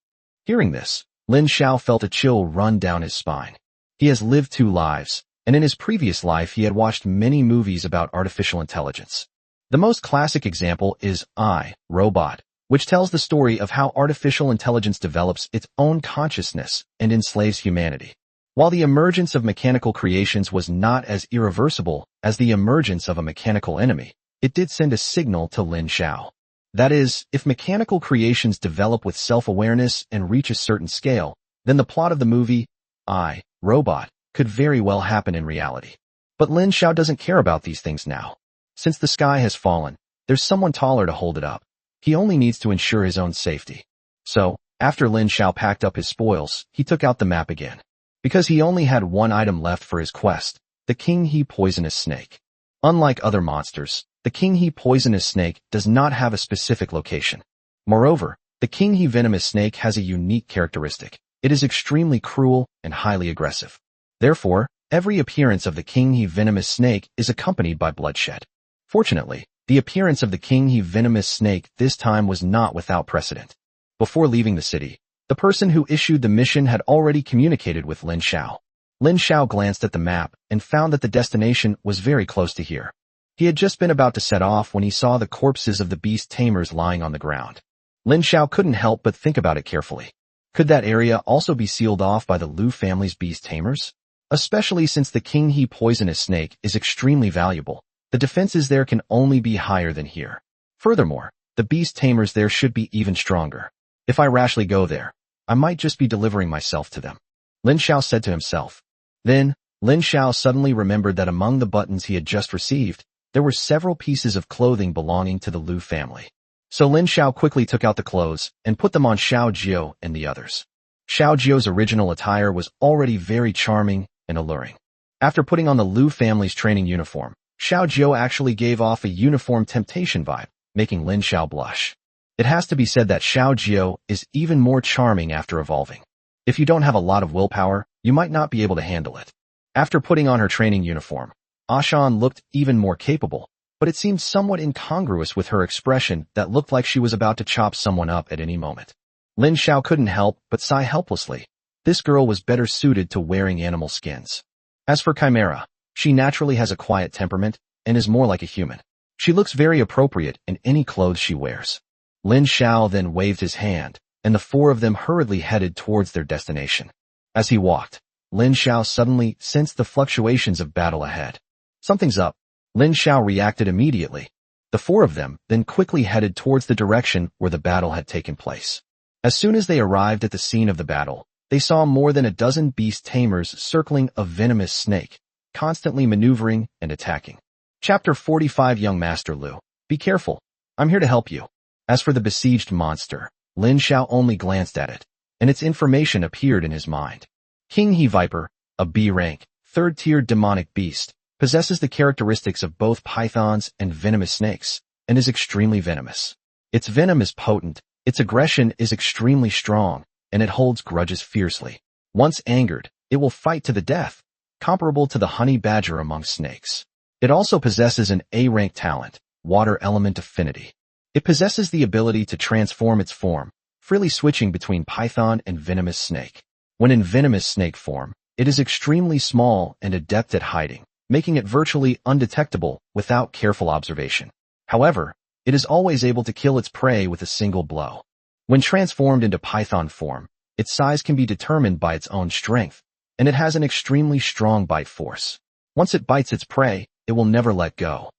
Speaker 1: Hearing this, Lin Xiao felt a chill run down his spine. He has lived 2 lives, and in his previous life he had watched many movies about artificial intelligence. The most classic example is I, Robot, which tells the story of how artificial intelligence develops its own consciousness and enslaves humanity. While the emergence of mechanical creations was not as irreversible as the emergence of a mechanical enemy, it did send a signal to Lin Xiao. That is, if mechanical creations develop with self-awareness and reach a certain scale, then the plot of the movie, I, Robot, could very well happen in reality. But Lin Xiao doesn't care about these things now. Since the sky has fallen, there's someone taller to hold it up. He only needs to ensure his own safety. So, after Lin Xiao packed up his spoils, he took out the map again. Because he only had 1 item left for his quest, the King He poisonous snake. Unlike other monsters, the King He poisonous snake does not have a specific location. Moreover, the King He venomous snake has a unique characteristic. It is extremely cruel and highly aggressive. Therefore, every appearance of the King He venomous snake is accompanied by bloodshed. Fortunately, the appearance of the King He venomous snake this time was not without precedent. Before leaving the city, the person who issued the mission had already communicated with Lin Xiao. Lin Xiao glanced at the map and found that the destination was very close to here. He had just been about to set off when he saw the corpses of the beast tamers lying on the ground. Lin Xiao couldn't help but think about it carefully. Could that area also be sealed off by the Lu family's beast tamers? Especially since the King He poisonous snake is extremely valuable, the defenses there can only be higher than here. Furthermore, the beast tamers there should be even stronger. If I rashly go there, I might just be delivering myself to them, Lin Xiao said to himself. Then, Lin Xiao suddenly remembered that among the buttons he had just received, there were several pieces of clothing belonging to the Lu family. So Lin Xiao quickly took out the clothes and put them on Xiao Jiao and the others. Xiao Jiao's original attire was already very charming and alluring. After putting on the Lu family's training uniform, Xiao Jiao actually gave off a uniform temptation vibe, making Lin Xiao blush. It has to be said that Xiao Jiao is even more charming after evolving. If you don't have a lot of willpower, you might not be able to handle it. After putting on her training uniform, Ashan looked even more capable, but it seemed somewhat incongruous with her expression that looked like she was about to chop someone up at any moment. Lin Xiao couldn't help but sigh helplessly. This girl was better suited to wearing animal skins. As for Chimera, she naturally has a quiet temperament and is more like a human. She looks very appropriate in any clothes she wears. Lin Xiao then waved his hand, and the 4 of them hurriedly headed towards their destination. As he walked, Lin Xiao suddenly sensed the fluctuations of battle ahead. Something's up. Lin Xiao reacted immediately. The 4 of them then quickly headed towards the direction where the battle had taken place. As soon as they arrived at the scene of the battle, they saw more than a dozen beast tamers circling a venomous snake, constantly maneuvering and attacking. Chapter 45 Young Master Lu. Be careful. I'm here to help you. As for the besieged monster, Lin Xiao only glanced at it, and its information appeared in his mind. King He Viper, a B-rank, 3rd-tier demonic beast, possesses the characteristics of both pythons and venomous snakes, and is extremely venomous. Its venom is potent, its aggression is extremely strong, and it holds grudges fiercely. Once angered, it will fight to the death, comparable to the honey badger among snakes. It also possesses an A-rank talent, Water Element Affinity. It possesses the ability to transform its form, freely switching between python and venomous snake. When in venomous snake form, it is extremely small and adept at hiding, making it virtually undetectable without careful observation. However, it is always able to kill its prey with a single blow. When transformed into python form, its size can be determined by its own strength, and it has an extremely strong bite force. Once it bites its prey, it will never let go.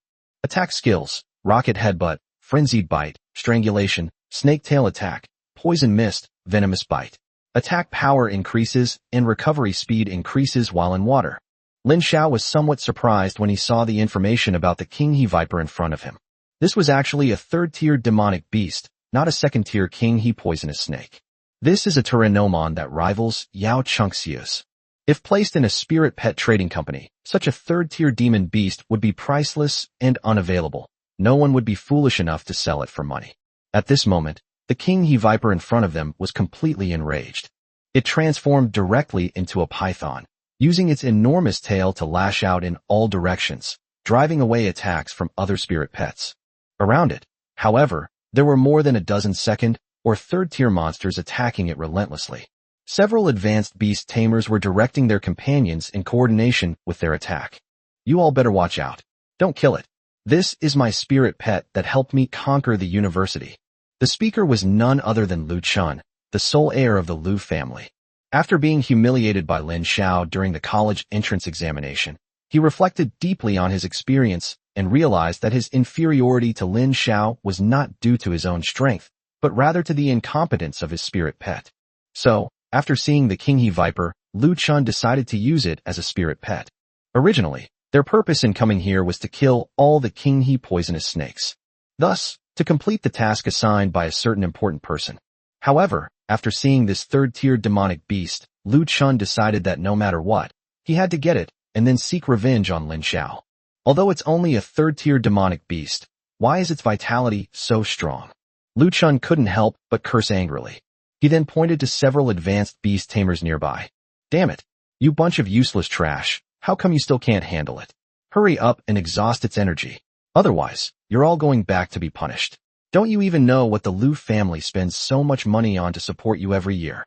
Speaker 1: Attack skills: Rocket Headbutt, Frenzied Bite, Strangulation, Snake Tail Attack, Poison Mist, Venomous Bite. Attack power increases and recovery speed increases while in water. Lin Xiao was somewhat surprised when he saw the information about the King He Viper in front of him. This was actually a 3rd-tier demonic beast, not a 2nd-tier King He poisonous snake. This is a Tyrannomon that rivals Yao Chunxia's. If placed in a spirit pet trading company, such a third-tier demon beast would be priceless and unavailable. No one would be foolish enough to sell it for money. At this moment, the king he-viper in front of them was completely enraged. It transformed directly into a python, using its enormous tail to lash out in all directions, driving away attacks from other spirit pets. Around it, however, there were more than a dozen second- or third-tier monsters attacking it relentlessly. Several advanced beast tamers were directing their companions in coordination with their attack. You all better watch out. Don't kill it. This is my spirit pet that helped me conquer the university. The speaker was none other than Lu Chun, the sole heir of the Lu family. After being humiliated by Lin Xiao during the college entrance examination, he reflected deeply on his experience and realized that his inferiority to Lin Xiao was not due to his own strength, but rather to the incompetence of his spirit pet. So, after seeing the King He-Viper, Lu Chun decided to use it as a spirit pet. Originally, their purpose in coming here was to kill all the King He poisonous snakes. Thus, to complete the task assigned by a certain important person. However, after seeing this third-tier demonic beast, Lu Chun decided that no matter what, he had to get it and then seek revenge on Lin Xiao. Although it's only a third-tier demonic beast, why is its vitality so strong? Lu Chun couldn't help but curse angrily. He then pointed to several advanced beast tamers nearby. Damn it! You bunch of useless trash, how come you still can't handle it? Hurry up and exhaust its energy. Otherwise, you're all going back to be punished. Don't you even know what the Lu family spends so much money on to support you every year?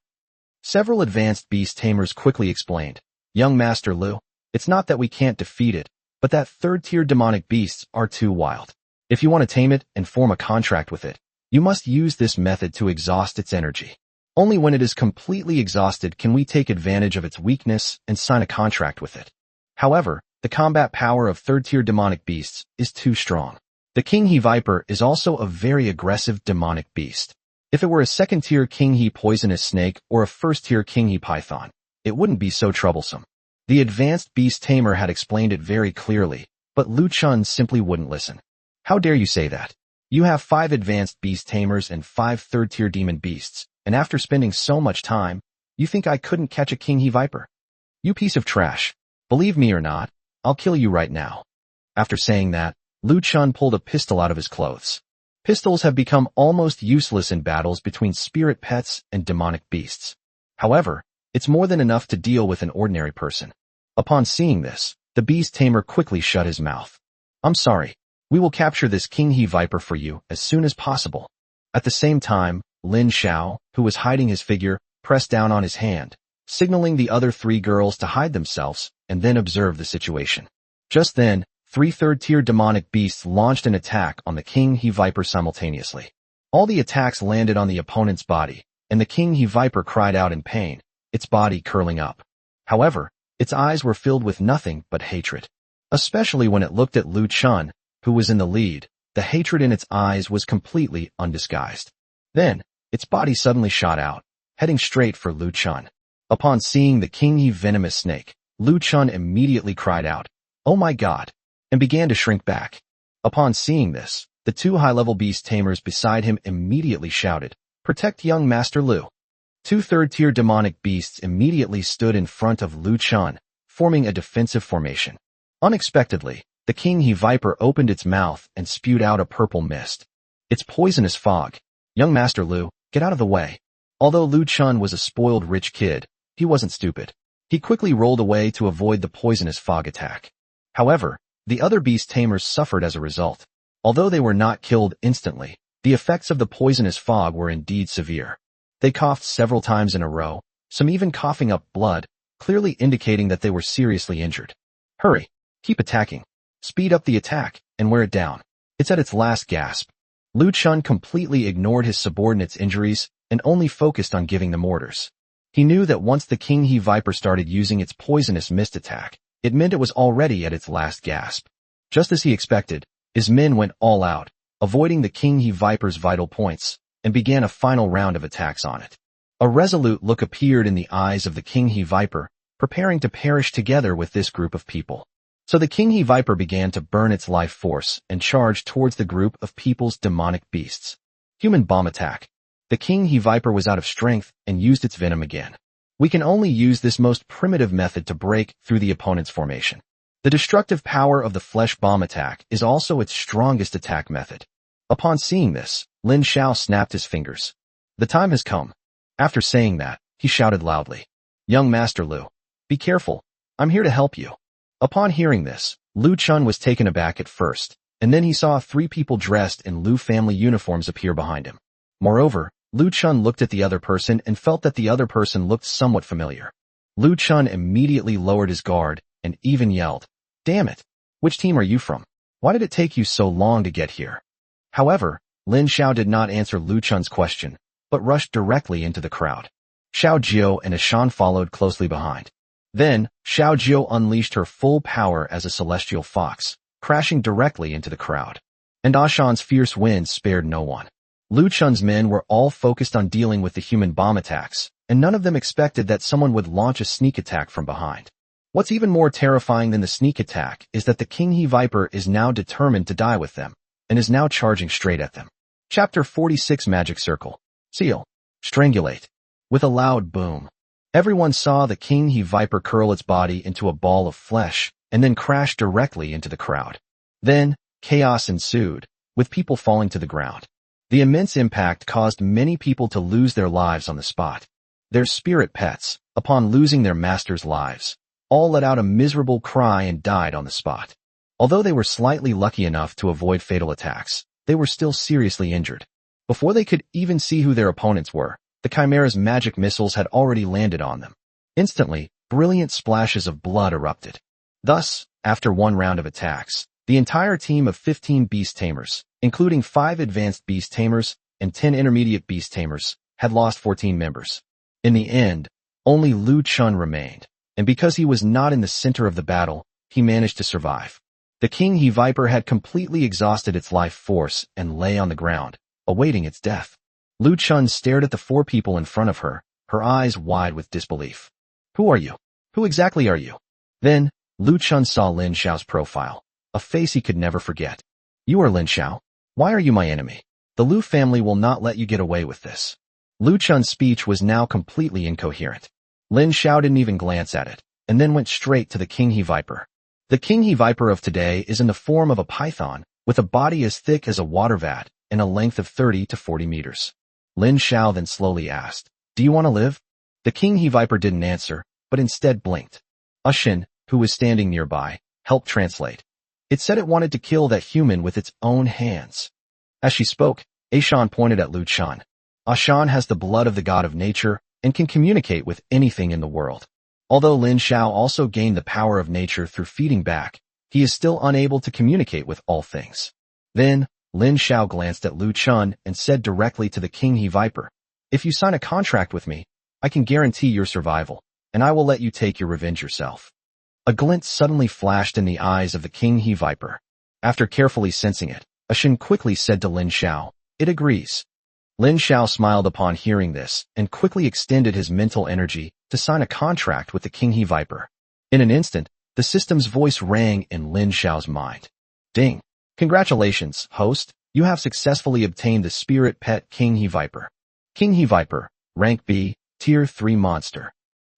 Speaker 1: Several advanced beast tamers quickly explained. Young Master Lu, it's not that we can't defeat it, but that third-tier demonic beasts are too wild. If you want to tame it and form a contract with it, you must use this method to exhaust its energy. Only when it is completely exhausted can we take advantage of its weakness and sign a contract with it. However, the combat power of third-tier demonic beasts is too strong. The King He-Viper is also a very aggressive demonic beast. If it were a second-tier King He poisonous snake or a first-tier King He python, it wouldn't be so troublesome. The advanced beast tamer had explained it very clearly, but Lu Chun simply wouldn't listen. How dare you say that? You have 5 advanced beast tamers and 5 third-tier demon beasts, and after spending so much time, you think I couldn't catch a King He-Viper? You piece of trash. Believe me or not, I'll kill you right now. After saying that, Lu Chun pulled a pistol out of his clothes. Pistols have become almost useless in battles between spirit pets and demonic beasts. However, it's more than enough to deal with an ordinary person. Upon seeing this, the beast tamer quickly shut his mouth. I'm sorry. We will capture this King He-Viper for you as soon as possible. At the same time, Lin Xiao, who was hiding his figure, pressed down on his hand, signaling the other 3 girls to hide themselves and then observe the situation. Just then, 3 third-tier demonic beasts launched an attack on the King He-Viper simultaneously. All the attacks landed on the opponent's body, and the King He-Viper cried out in pain, its body curling up. However, its eyes were filled with nothing but hatred. Especially when it looked at Lu Chun, who was in the lead, the hatred in its eyes was completely undisguised. Then, its body suddenly shot out, heading straight for Lu Chun. Upon seeing the King He venomous snake, Lu Chun immediately cried out, "Oh my God," and began to shrink back. Upon seeing this, the 2 high-level beast tamers beside him immediately shouted, "Protect young Master Lu." 2 third-tier demonic beasts immediately stood in front of Lu Chun, forming a defensive formation. Unexpectedly, the King He-Viper opened its mouth and spewed out a purple mist. It's poisonous fog. Young Master Lu, get out of the way. Although Lu Chun was a spoiled rich kid, he wasn't stupid. He quickly rolled away to avoid the poisonous fog attack. However, the other beast tamers suffered as a result. Although they were not killed instantly, the effects of the poisonous fog were indeed severe. They coughed several times in a row, some even coughing up blood, clearly indicating that they were seriously injured. Hurry, keep attacking. Speed up the attack and wear it down. It's at its last gasp. Lu Chun completely ignored his subordinates' injuries and only focused on giving them orders. He knew that once the King He-Viper started using its poisonous mist attack, it meant it was already at its last gasp. Just as he expected, his men went all out, avoiding the King He-Viper's vital points, and began a final round of attacks on it. A resolute look appeared in the eyes of the King He-Viper, preparing to perish together with this group of people. So the King He-Viper began to burn its life force and charge towards the group of people's demonic beasts. Human bomb attack. The King He-Viper was out of strength and used its venom again. We can only use this most primitive method to break through the opponent's formation. The destructive power of the flesh bomb attack is also its strongest attack method. Upon seeing this, Lin Xiao snapped his fingers. The time has come. After saying that, he shouted loudly, "Young Master Lu, be careful. I'm here to help you." Upon hearing this, Lu Chun was taken aback at first, and then he saw 3 people dressed in Lu family uniforms appear behind him. Moreover, Lu Chun looked at the other person and felt that the other person looked somewhat familiar. Lu Chun immediately lowered his guard and even yelled, "Damn it! Which team are you from? Why did it take you so long to get here?" However, Lin Xiao did not answer Lu Chun's question, but rushed directly into the crowd. Xiao Jiao and Ashan followed closely behind. Then, Xiao Jiao unleashed her full power as a celestial fox, crashing directly into the crowd. And Ashan's fierce winds spared no one. Lu Chun's men were all focused on dealing with the human bomb attacks, and none of them expected that someone would launch a sneak attack from behind. What's even more terrifying than the sneak attack is that the King He Viper is now determined to die with them, and is now charging straight at them. Chapter 46 Magic Circle. Seal. Strangulate. With a loud boom, everyone saw the King He Viper curl its body into a ball of flesh, and then crash directly into the crowd. Then, chaos ensued, with people falling to the ground. The immense impact caused many people to lose their lives on the spot. Their spirit pets, upon losing their master's lives, all let out a miserable cry and died on the spot. Although they were slightly lucky enough to avoid fatal attacks, they were still seriously injured. Before they could even see who their opponents were, the Chimera's magic missiles had already landed on them. Instantly, brilliant splashes of blood erupted. Thus, after one round of attacks, the entire team of 15 beast tamers, including 5 advanced beast tamers and 10 intermediate beast tamers, had lost 14 members. In the end, only Lu Chun remained, and because he was not in the center of the battle, he managed to survive. The King He Viper had completely exhausted its life force and lay on the ground, awaiting its death. Lu Chun stared at the 4 people in front of her, her eyes wide with disbelief. "Who are you? Who exactly are you?" Then, Lu Chun saw Lin Xiao's profile, a face he could never forget. "You are Lin Xiao? Why are you my enemy? The Lu family will not let you get away with this." Lu Chun's speech was now completely incoherent. Lin Xiao didn't even glance at it, and then went straight to the King He Viper. The King He Viper of today is in the form of a python, with a body as thick as a water vat and a length of 30 to 40 meters. Lin Xiao then slowly asked, "Do you want to live?" The King He Viper didn't answer, but instead blinked. Ashin, who was standing nearby, helped translate. It said it wanted to kill that human with its own hands. As she spoke, Ashan pointed at Lu Chun. Ashan has the blood of the god of nature and can communicate with anything in the world. Although Lin Xiao also gained the power of nature through feeding back, he is still unable to communicate with all things. Then, Lin Xiao glanced at Lu Chun and said directly to the King He Viper, "If you sign a contract with me, I can guarantee your survival, and I will let you take your revenge yourself." A glint suddenly flashed in the eyes of the King He Viper. After carefully sensing it, Ashin quickly said to Lin Xiao, "It agrees." Lin Xiao smiled upon hearing this and quickly extended his mental energy to sign a contract with the King He Viper. In an instant, the system's voice rang in Lin Xiao's mind. "Ding! Congratulations, host, you have successfully obtained the spirit pet King He Viper. King He Viper, rank B, tier 3 monster.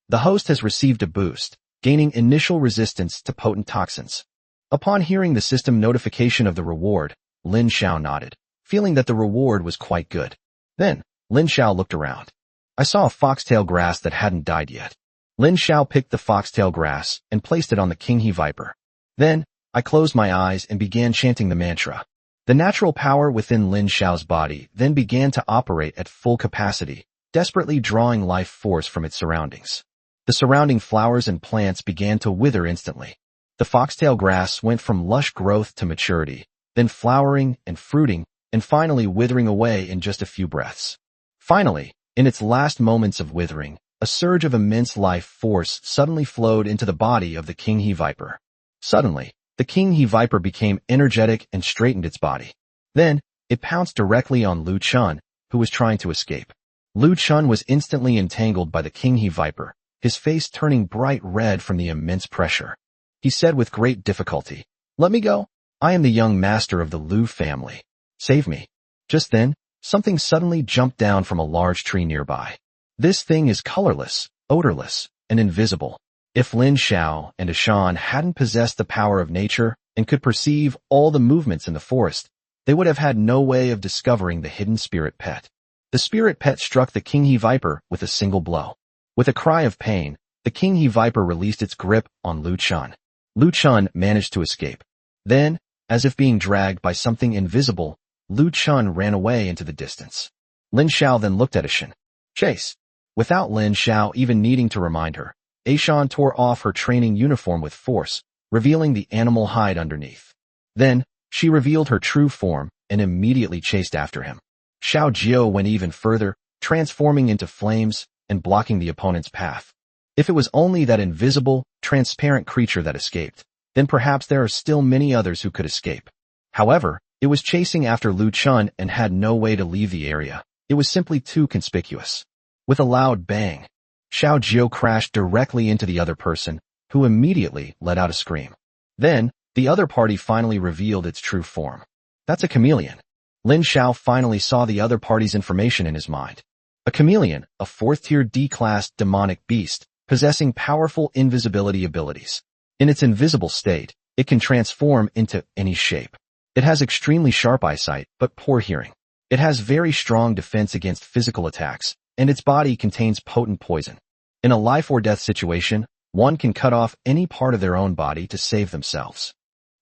Speaker 1: The host has received a boost, gaining initial resistance to potent toxins." Upon hearing the system notification of the reward, Lin Xiao nodded, feeling that the reward was quite good. Then, Lin Xiao looked around. "I saw a foxtail grass that hadn't died yet." Lin Xiao picked the foxtail grass and placed it on the King He Viper. Then, I closed my eyes and began chanting the mantra. The natural power within Lin Xiao's body then began to operate at full capacity, desperately drawing life force from its surroundings. The surrounding flowers and plants began to wither instantly. The foxtail grass went from lush growth to maturity, then flowering and fruiting, and finally withering away in just a few breaths. Finally, in its last moments of withering, a surge of immense life force suddenly flowed into the body of the King He Viper. Suddenly, the King He Viper became energetic and straightened its body. Then, it pounced directly on Lu Chun, who was trying to escape. Lu Chun was instantly entangled by the King He Viper, his face turning bright red from the immense pressure. He said with great difficulty, "Let me go. I am the young master of the Lu family. Save me." Just then, something suddenly jumped down from a large tree nearby. This thing is colorless, odorless, and invisible. If Lin Xiao and Ashan hadn't possessed the power of nature and could perceive all the movements in the forest, they would have had no way of discovering the hidden spirit pet. The spirit pet struck the Qinghe Viper with a single blow. With a cry of pain, the Qinghe Viper released its grip on Lu Chun. Lu Chun managed to escape. Then, as if being dragged by something invisible, Lu Chun ran away into the distance. Lin Xiao then looked at Ashan. Chase. Without Lin Xiao even needing to remind her, Ashan tore off her training uniform with force, revealing the animal hide underneath. Then, she revealed her true form and immediately chased after him. Xiao Jiao went even further, transforming into flames and blocking the opponent's path. If it was only that invisible, transparent creature that escaped, then perhaps there are still many others who could escape. However, it was chasing after Lu Chun and had no way to leave the area. It was simply too conspicuous. With a loud bang, Xiao Jiao crashed directly into the other person, who immediately let out a scream. Then, the other party finally revealed its true form. That's a chameleon. Lin Xiao finally saw the other party's information in his mind. A chameleon, a 4th-tier D-class demonic beast, possessing powerful invisibility abilities. In its invisible state, it can transform into any shape. It has extremely sharp eyesight, but poor hearing. It has very strong defense against physical attacks, and its body contains potent poison. In a life-or-death situation, one can cut off any part of their own body to save themselves.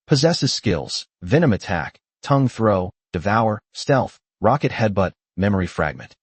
Speaker 1: Possesses skills: Venom Attack, Tongue Throw, Devour, Stealth, Rocket Headbutt, Memory Fragment.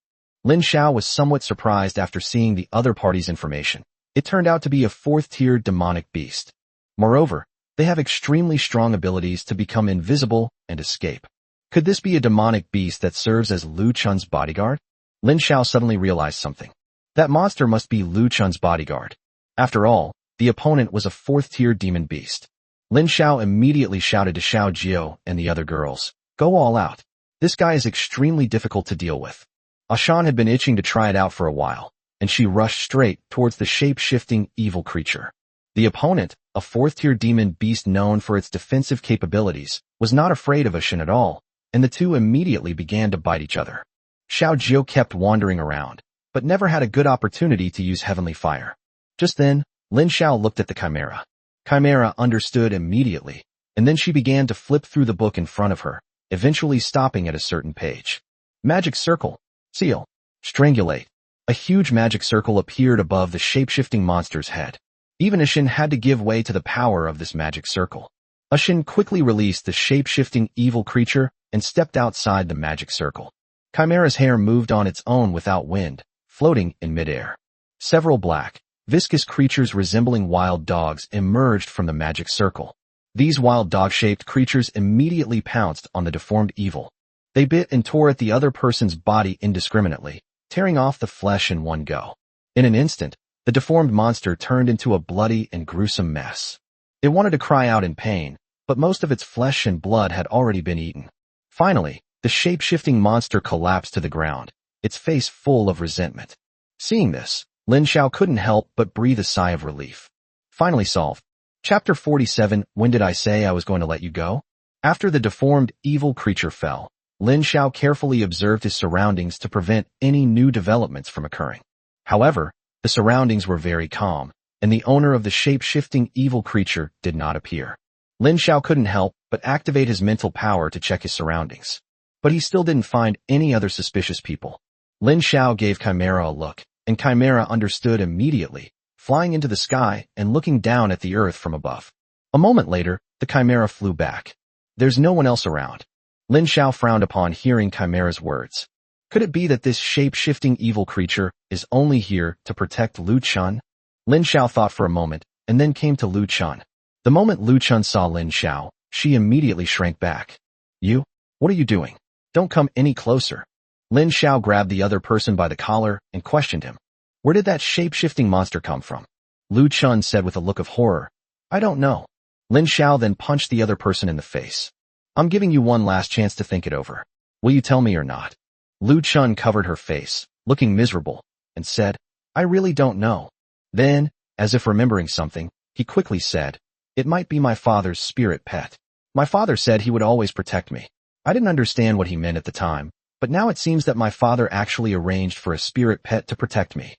Speaker 1: Lin Xiao was somewhat surprised after seeing the other party's information. It turned out to be a 4th-tier demonic beast. Moreover, they have extremely strong abilities to become invisible and escape. Could this be a demonic beast that serves as Lu Chun's bodyguard? Lin Xiao suddenly realized something. That monster must be Lu Chun's bodyguard. After all, the opponent was a 4th-tier demon beast. Lin Xiao immediately shouted to Xiao Jiao and the other girls, "Go all out. This guy is extremely difficult to deal with." Ashan had been itching to try it out for a while, and she rushed straight towards the shape-shifting evil creature. The opponent, a 4th-tier demon beast known for its defensive capabilities, was not afraid of Ashan at all, and the two immediately began to bite each other. Xiao Jiao kept wandering around, but never had a good opportunity to use heavenly fire. Just then, Lin Xiao looked at the Chimera. Chimera understood immediately, and then she began to flip through the book in front of her, eventually stopping at a certain page. Magic Circle. Seal. Strangulate. A huge magic circle appeared above the shape-shifting monster's head. Even Ashan had to give way to the power of this magic circle. Ashan quickly released the shape-shifting evil creature and stepped outside the magic circle. Chimera's hair moved on its own without wind, floating in midair. Several black, viscous creatures resembling wild dogs emerged from the magic circle. These wild dog-shaped creatures immediately pounced on the deformed evil. They bit and tore at the other person's body indiscriminately, tearing off the flesh in one go. In an instant, the deformed monster turned into a bloody and gruesome mess. It wanted to cry out in pain, but most of its flesh and blood had already been eaten. Finally, the shape-shifting monster collapsed to the ground, its face full of resentment. Seeing this, Lin Xiao couldn't help but breathe a sigh of relief. Finally solved. Chapter 47, When Did I Say I Was Going to Let You Go? After the deformed evil creature fell, Lin Xiao carefully observed his surroundings to prevent any new developments from occurring. However, the surroundings were very calm, and the owner of the shape-shifting evil creature did not appear. Lin Xiao couldn't help but activate his mental power to check his surroundings. But he still didn't find any other suspicious people. Lin Xiao gave Chimera a look, and Chimera understood immediately, flying into the sky and looking down at the earth from above. A moment later, the Chimera flew back. There's no one else around. Lin Xiao frowned upon hearing Chimera's words. Could it be that this shape-shifting evil creature is only here to protect Lu Chun? Lin Xiao thought for a moment, and then came to Lu Chun. The moment Lu Chun saw Lin Xiao, she immediately shrank back. "You? What are you doing? Don't come any closer." Lin Xiao grabbed the other person by the collar and questioned him. "Where did that shape-shifting monster come from?" Lu Chun said with a look of horror. "I don't know." Lin Xiao then punched the other person in the face. "I'm giving you one last chance to think it over. Will you tell me or not?" Lu Chun covered her face, looking miserable, and said, "I really don't know." Then, as if remembering something, he quickly said, "It might be my father's spirit pet. My father said he would always protect me. I didn't understand what he meant at the time, but now it seems that my father actually arranged for a spirit pet to protect me."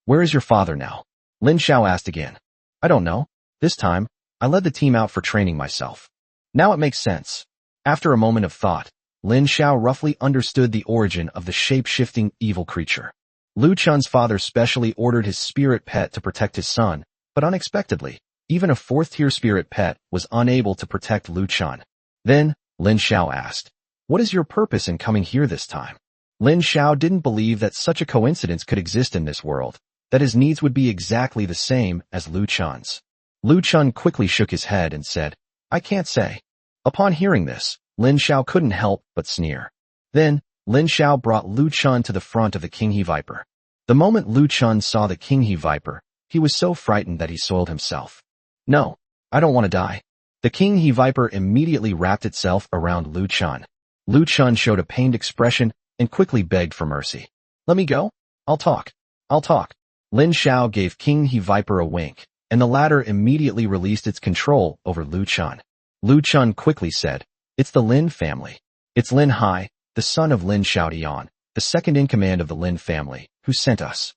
Speaker 1: Where is your father now? Lin Xiao asked again. I don't know. This time, I led the team out for training myself. Now it makes sense. After a moment of thought, Lin Xiao roughly understood the origin of the shape-shifting evil creature. Lu Chun's father specially ordered his spirit pet to protect his son, but unexpectedly, even a fourth-tier spirit pet was unable to protect Lu Chun. Then, Lin Xiao asked, "What is your purpose in coming here this time?" Lin Xiao didn't believe that such a coincidence could exist in this world, that his needs would be exactly the same as Lu Chun's. Lu Chun quickly shook his head and said, "I can't say." Upon hearing this, Lin Xiao couldn't help but sneer. Then, Lin Xiao brought Lu Chun to the front of the King He Viper. The moment Lu Chun saw the King He Viper, he was so frightened that he soiled himself. "No, I don't want to die." The King He Viper immediately wrapped itself around Lu Chun. Lu Chun showed a pained expression and quickly begged for mercy. "Let me go? I'll talk. I'll talk." Lin Xiao gave King He Viper a wink, and the latter immediately released its control over Lu Chun. Lu Chun quickly said, "It's the Lin family. It's Lin Hai, the son of Lin Xiaodian, the second in command of the Lin family, who sent us."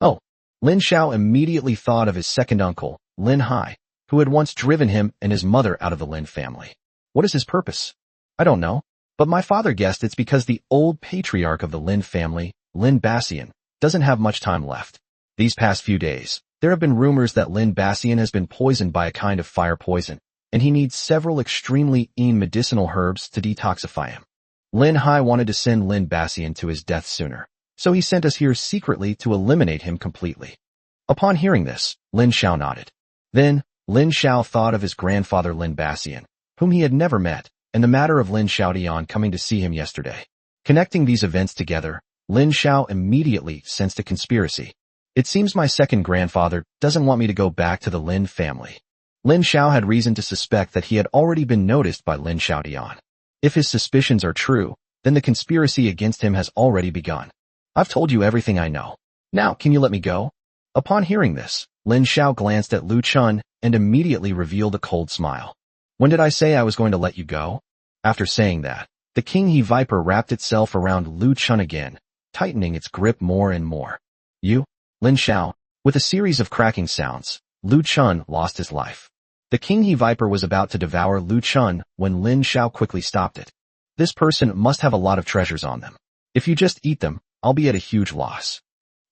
Speaker 1: Oh, Lin Xiao immediately thought of his second uncle, Lin Hai, who had once driven him and his mother out of the Lin family. What is his purpose? I don't know, but my father guessed it's because the old patriarch of the Lin family, Lin Bassian, doesn't have much time left. These past few days, there have been rumors that Lin Bassian has been poisoned by a kind of fire poison, and he needs several extremely medicinal herbs to detoxify him. Lin Hai wanted to send Lin Bassian to his death sooner, so he sent us here secretly to eliminate him completely. Upon hearing this, Lin Xiao nodded. Then, Lin Xiao thought of his grandfather Lin Bassian, whom he had never met, and the matter of Lin Xiaodian coming to see him yesterday. Connecting these events together, Lin Xiao immediately sensed a conspiracy. It seems my second grandfather doesn't want me to go back to the Lin family. Lin Xiao had reason to suspect that he had already been noticed by Lin Xiaodian. If his suspicions are true, then the conspiracy against him has already begun. I've told you everything I know. Now, can you let me go? Upon hearing this, Lin Xiao glanced at Lu Chun and immediately revealed a cold smile. When did I say I was going to let you go? After saying that, the King He Viper wrapped itself around Lu Chun again, tightening its grip more and more. You? Lin Xiao. With a series of cracking sounds, Lu Chun lost his life. The King He Viper was about to devour Lu Chun when Lin Xiao quickly stopped it. This person must have a lot of treasures on them. If you just eat them, I'll be at a huge loss.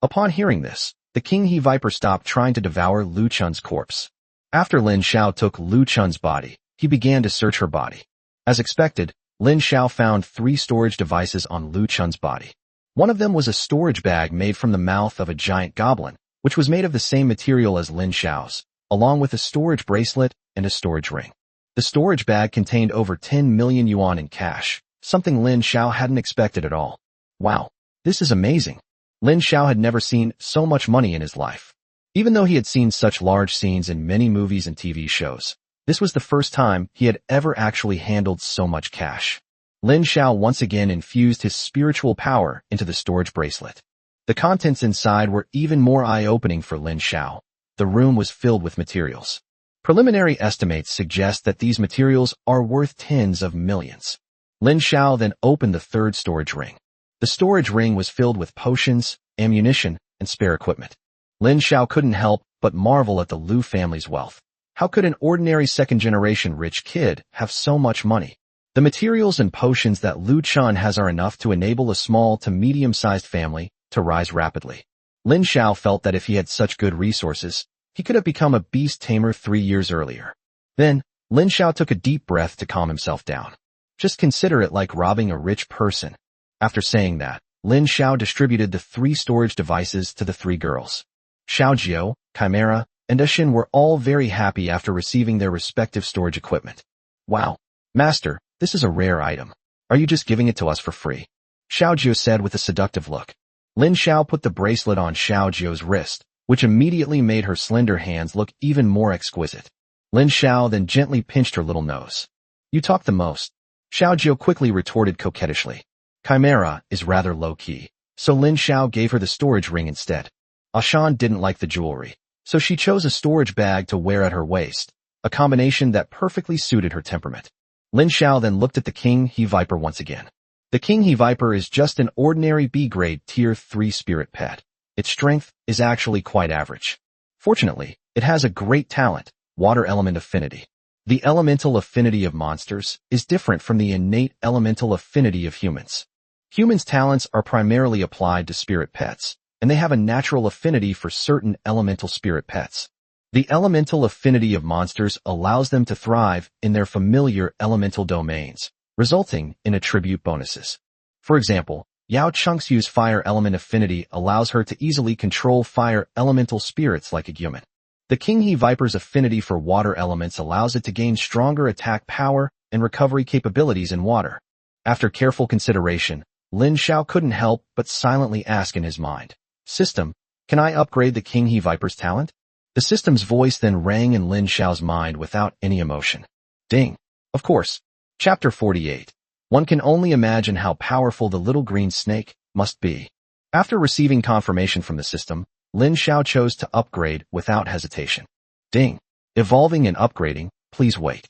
Speaker 1: Upon hearing this, the King He Viper stopped trying to devour Lu Chun's corpse. After Lin Xiao took Lu Chun's body, he began to search her body. As expected, Lin Xiao found 3 storage devices on Lu Chun's body. One of them was a storage bag made from the mouth of a giant goblin, which was made of the same material as Lin Xiao's, along with a storage bracelet and a storage ring. The storage bag contained over 10 million yuan in cash, something Lin Xiao hadn't expected at all. Wow, this is amazing. Lin Xiao had never seen so much money in his life. Even though he had seen such large scenes in many movies and TV shows, this was the first time he had ever actually handled so much cash. Lin Xiao once again infused his spiritual power into the storage bracelet. The contents inside were even more eye-opening for Lin Xiao. The room was filled with materials. Preliminary estimates suggest that these materials are worth tens of millions. Lin Xiao then opened the 3rd storage ring. The storage ring was filled with potions, ammunition, and spare equipment. Lin Xiao couldn't help but marvel at the Lu family's wealth. How could an ordinary second-generation rich kid have so much money? The materials and potions that Lu Chun has are enough to enable a small to medium-sized family to rise rapidly. Lin Xiao felt that if he had such good resources, he could have become a beast tamer 3 years earlier. Then, Lin Xiao took a deep breath to calm himself down. Just consider it like robbing a rich person. After saying that, Lin Xiao distributed the 3 storage devices to the 3 girls. Xiaojiu, Chimera, and Ashin were all very happy after receiving their respective storage equipment. Wow, Master, this is a rare item. Are you just giving it to us for free? Xiaojiu said with a seductive look. Lin Xiao put the bracelet on Xiaojiu's wrist, which immediately made her slender hands look even more exquisite. Lin Xiao then gently pinched her little nose. You talk the most. Xiaojiu quickly retorted coquettishly. Chimera is rather low-key, so Lin Xiao gave her the storage ring instead. Ashan didn't like the jewelry, so she chose a storage bag to wear at her waist, a combination that perfectly suited her temperament. Lin Xiao then looked at the King He Viper once again. The King He Viper is just an ordinary B-grade Tier 3 spirit pet. Its strength is actually quite average. Fortunately, it has a great talent, water element affinity. The elemental affinity of monsters is different from the innate elemental affinity of humans. Humans' talents are primarily applied to spirit pets, and they have a natural affinity for certain elemental spirit pets. The elemental affinity of monsters allows them to thrive in their familiar elemental domains, resulting in attribute bonuses. For example, Yao Chunk's fire element affinity allows her to easily control fire elemental spirits like a human. The King He Viper's affinity for water elements allows it to gain stronger attack power and recovery capabilities in water. After careful consideration, Lin Xiao couldn't help but silently ask in his mind, "System, can I upgrade the King He Viper's talent?" The system's voice then rang in Lin Xiao's mind without any emotion. Ding. Of course. Chapter 48. One can only imagine how powerful the little green snake must be. After receiving confirmation from the system, Lin Xiao chose to upgrade without hesitation. Ding. Evolving and upgrading, please wait.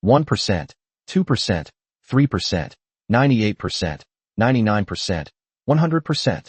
Speaker 1: 1%, 2%, 3%, 98%, 99%, 100%.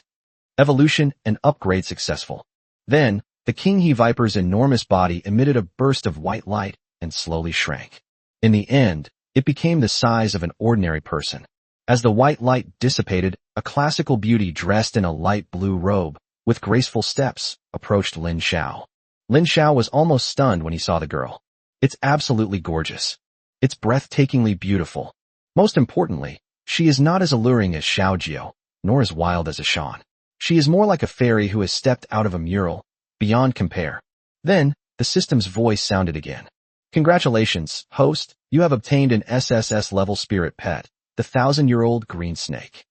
Speaker 1: Evolution and upgrade successful. Then, the King He Viper's enormous body emitted a burst of white light and slowly shrank. In the end, it became the size of an ordinary person. As the white light dissipated, a classical beauty dressed in a light blue robe, with graceful steps, approached Lin Xiao. Lin Xiao was almost stunned when he saw the girl. It's absolutely gorgeous. It's breathtakingly beautiful. Most importantly, she is not as alluring as Xiao Jiao, nor as wild as Ashan. She is more like a fairy who has stepped out of a mural, beyond compare. Then, the system's voice sounded again. Congratulations, host, you have obtained an SSS-level spirit pet, the 1,000-year-old green snake.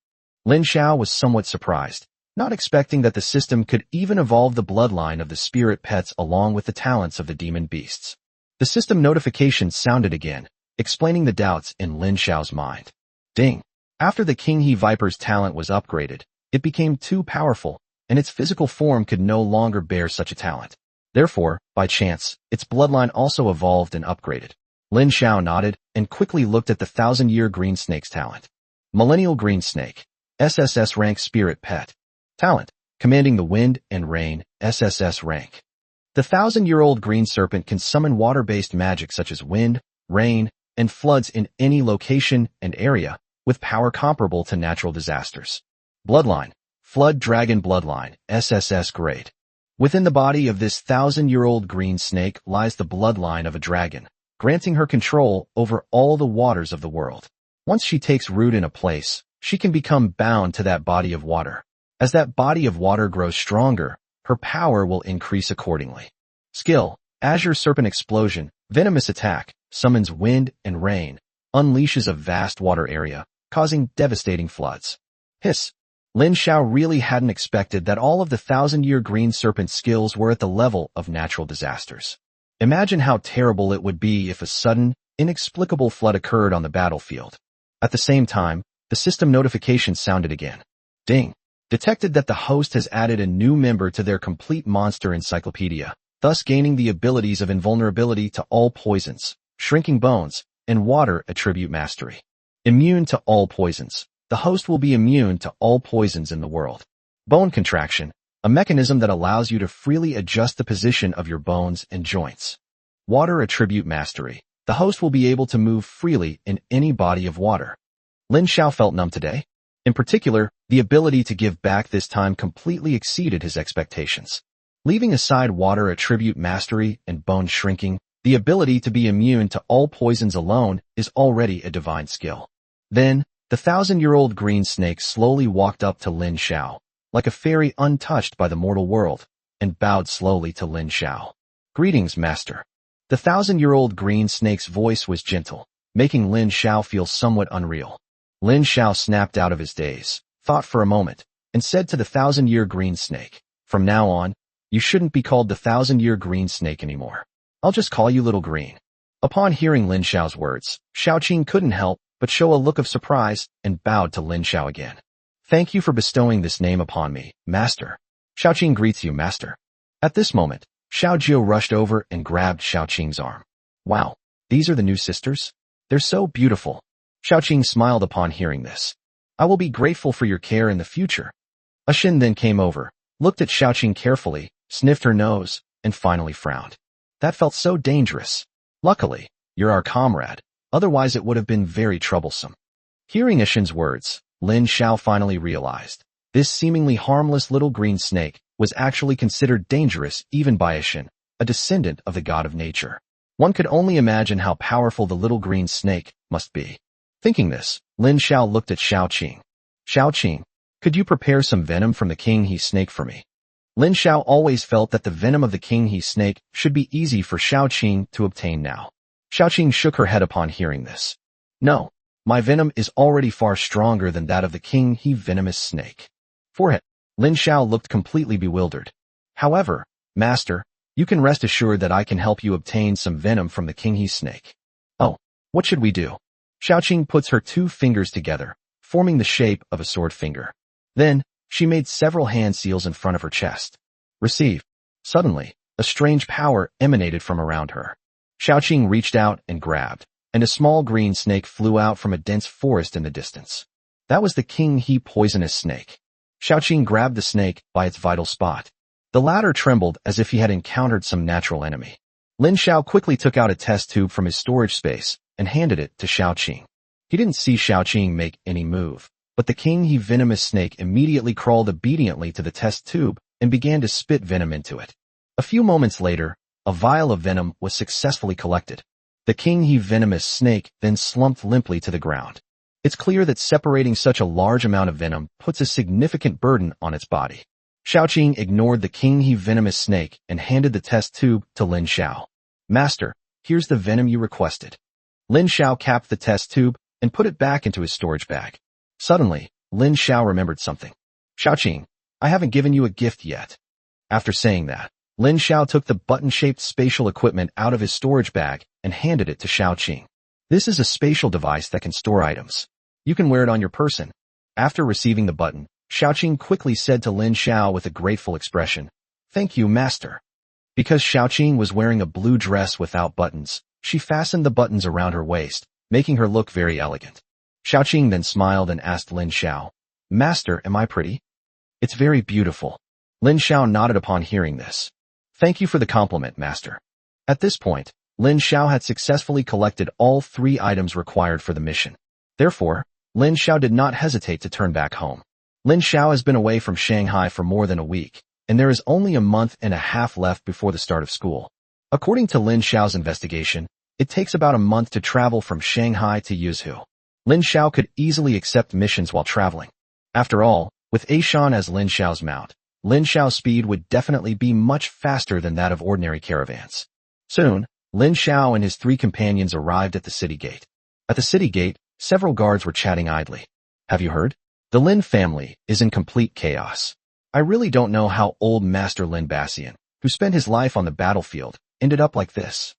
Speaker 1: Lin Xiao was somewhat surprised, not expecting that the system could even evolve the bloodline of the spirit pets along with the talents of the demon beasts. The system notification sounded again, explaining the doubts in Lin Xiao's mind. Ding. After the King He Viper's talent was upgraded, it became too powerful, and its physical form could no longer bear such a talent. Therefore, by chance, its bloodline also evolved and upgraded. Lin Xiao nodded and quickly looked at the 1,000-year green snake's talent. Millennial green snake, SSS rank spirit pet. Talent, commanding the wind and rain, SSS rank. The 1,000-year-old green serpent can summon water-based magic such as wind, rain, and floods in any location and area, with power comparable to natural disasters. Bloodline, Flood Dragon Bloodline, SSS grade. Within the body of this 1,000-year-old green snake lies the bloodline of a dragon, granting her control over all the waters of the world. Once she takes root in a place, she can become bound to that body of water. As that body of water grows stronger, her power will increase accordingly. Skill, Azure Serpent Explosion, Venomous Attack, summons wind and rain, unleashes a vast water area, causing devastating floods. Hiss. Lin Xiao really hadn't expected that all of the 1,000-year green serpent skills were at the level of natural disasters. Imagine how terrible it would be if a sudden, inexplicable flood occurred on the battlefield. At the same time, the system notification sounded again. Ding. Detected that the host has added a new member to their complete monster encyclopedia, thus gaining the abilities of invulnerability to all poisons, shrinking bones, and water attribute mastery. Immune to all poisons. The host will be immune to all poisons in the world. Bone contraction, a mechanism that allows you to freely adjust the position of your bones and joints. Water attribute mastery. The host will be able to move freely in any body of water. Lin Xiao felt numb today. In particular, the ability to give back this time completely exceeded his expectations. Leaving aside water attribute mastery and bone shrinking, the ability to be immune to all poisons alone is already a divine skill. Then, the 1,000-year-old green snake slowly walked up to Lin Xiao, like a fairy untouched by the mortal world, and bowed slowly to Lin Xiao. Greetings, master. The 1,000-year-old green snake's voice was gentle, making Lin Xiao feel somewhat unreal. Lin Xiao snapped out of his daze, thought for a moment, and said to the 1,000-year green snake, "From now on, you shouldn't be called the 1,000-year green snake anymore. I'll just call you Little Green." Upon hearing Lin Xiao's words, Xiaoqing couldn't help but show a look of surprise and bowed to Lin Xiao again. "Thank you for bestowing this name upon me, master." Xiaoqing greets you, master. At this moment, Xiao Jiao rushed over and grabbed Xiaoqing's arm. "Wow, these are the new sisters? They're so beautiful." Xiaoqing smiled upon hearing this. "I will be grateful for your care in the future." Ashin then came over, looked at Xiaoqing carefully, sniffed her nose, and finally frowned. That felt so dangerous. Luckily, you're our comrade, otherwise it would have been very troublesome. Hearing Ishin's words, Lin Xiao finally realized this seemingly harmless little green snake was actually considered dangerous even by Ishin, a descendant of the god of nature. One could only imagine how powerful the little green snake must be. Thinking this, Lin Xiao looked at Xiaoqing. Xiaoqing, could you prepare some venom from the king he snake for me? Lin Xiao always felt that the venom of the king he snake should be easy for Xiaoqing to obtain now. Xiaoqing shook her head upon hearing this. No, my venom is already far stronger than that of the king he venomous snake. Forehead. Lin Xiao looked completely bewildered. However, master, you can rest assured that I can help you obtain some venom from the king he snake. Oh, what should we do? Xiaoqing puts her 2 fingers together, forming the shape of a sword finger. Then, she made several hand seals in front of her chest. Receive. Suddenly, a strange power emanated from around her. Xiaoqing reached out and grabbed, and a small green snake flew out from a dense forest in the distance. That was the king he poisonous snake. Xiaoqing grabbed the snake by its vital spot. The latter trembled as if he had encountered some natural enemy. Lin Xiao quickly took out a test tube from his storage space and handed it to Xiaoqing. He didn't see Xiaoqing make any move, but the king he venomous snake immediately crawled obediently to the test tube and began to spit venom into it. A few moments later, a vial of venom was successfully collected. The king he venomous snake then slumped limply to the ground. It's clear that separating such a large amount of venom puts a significant burden on its body. Xiaoqing ignored the king he venomous snake and handed the test tube to Lin Xiao. Master, here's the venom you requested. Lin Xiao capped the test tube and put it back into his storage bag. Suddenly, Lin Xiao remembered something. Xiaoqing, I haven't given you a gift yet. After saying that, Lin Xiao took the button-shaped spatial equipment out of his storage bag and handed it to Xiaoqing. This is a spatial device that can store items. You can wear it on your person. After receiving the button, Xiaoqing quickly said to Lin Xiao with a grateful expression, Thank you, master. Because Xiaoqing was wearing a blue dress without buttons, she fastened the buttons around her waist, making her look very elegant. Xiaoqing then smiled and asked Lin Xiao, Master, am I pretty? It's very beautiful. Lin Xiao nodded upon hearing this. Thank you for the compliment, master. At this point, Lin Xiao had successfully collected all 3 items required for the mission. Therefore, Lin Xiao did not hesitate to turn back home. Lin Xiao has been away from Shanghai for more than a week, and there is only a month and a half left before the start of school. According to Lin Xiao's investigation, it takes about a month to travel from Shanghai to Yuzhou. Lin Xiao could easily accept missions while traveling. After all, with Aishan as Lin Xiao's mount, Lin Xiao's speed would definitely be much faster than that of ordinary caravans. Soon, Lin Xiao and his 3 companions arrived at the city gate. At the city gate, several guards were chatting idly. Have you heard? The Lin family is in complete chaos. I really don't know how old Master Lin Bassian, who spent his life on the battlefield, ended up like this.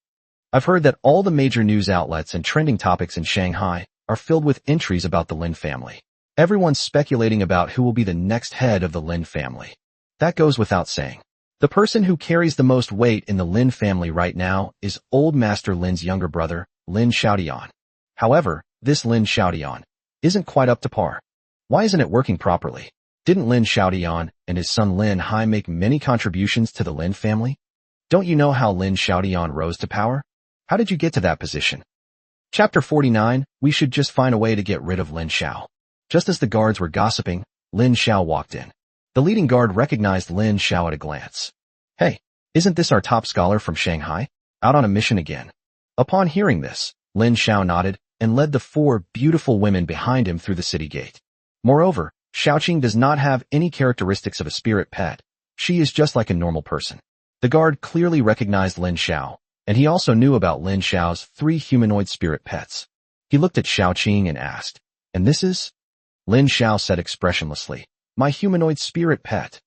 Speaker 1: I've heard that all the major news outlets and trending topics in Shanghai are filled with entries about the Lin family. Everyone's speculating about who will be the next head of the Lin family. That goes without saying. The person who carries the most weight in the Lin family right now is old Master Lin's younger brother, Lin Xiaodian. However, this Lin Xiaodian isn't quite up to par. Why isn't it working properly? Didn't Lin Xiaodian and his son Lin Hai make many contributions to the Lin family? Don't you know how Lin Xiaodian rose to power? How did you get to that position? Chapter 49, we should just find a way to get rid of Lin Xiao. Just as the guards were gossiping, Lin Xiao walked in. The leading guard recognized Lin Xiao at a glance. Hey, isn't this our top scholar from Shanghai? Out on a mission again. Upon hearing this, Lin Xiao nodded and led the 4 beautiful women behind him through the city gate. Moreover, Xiaoqing does not have any characteristics of a spirit pet. She is just like a normal person. The guard clearly recognized Lin Xiao, and he also knew about Lin Xiao's 3 humanoid spirit pets. He looked at Xiaoqing and asked, And this is? Lin Xiao said expressionlessly, My humanoid spirit pet.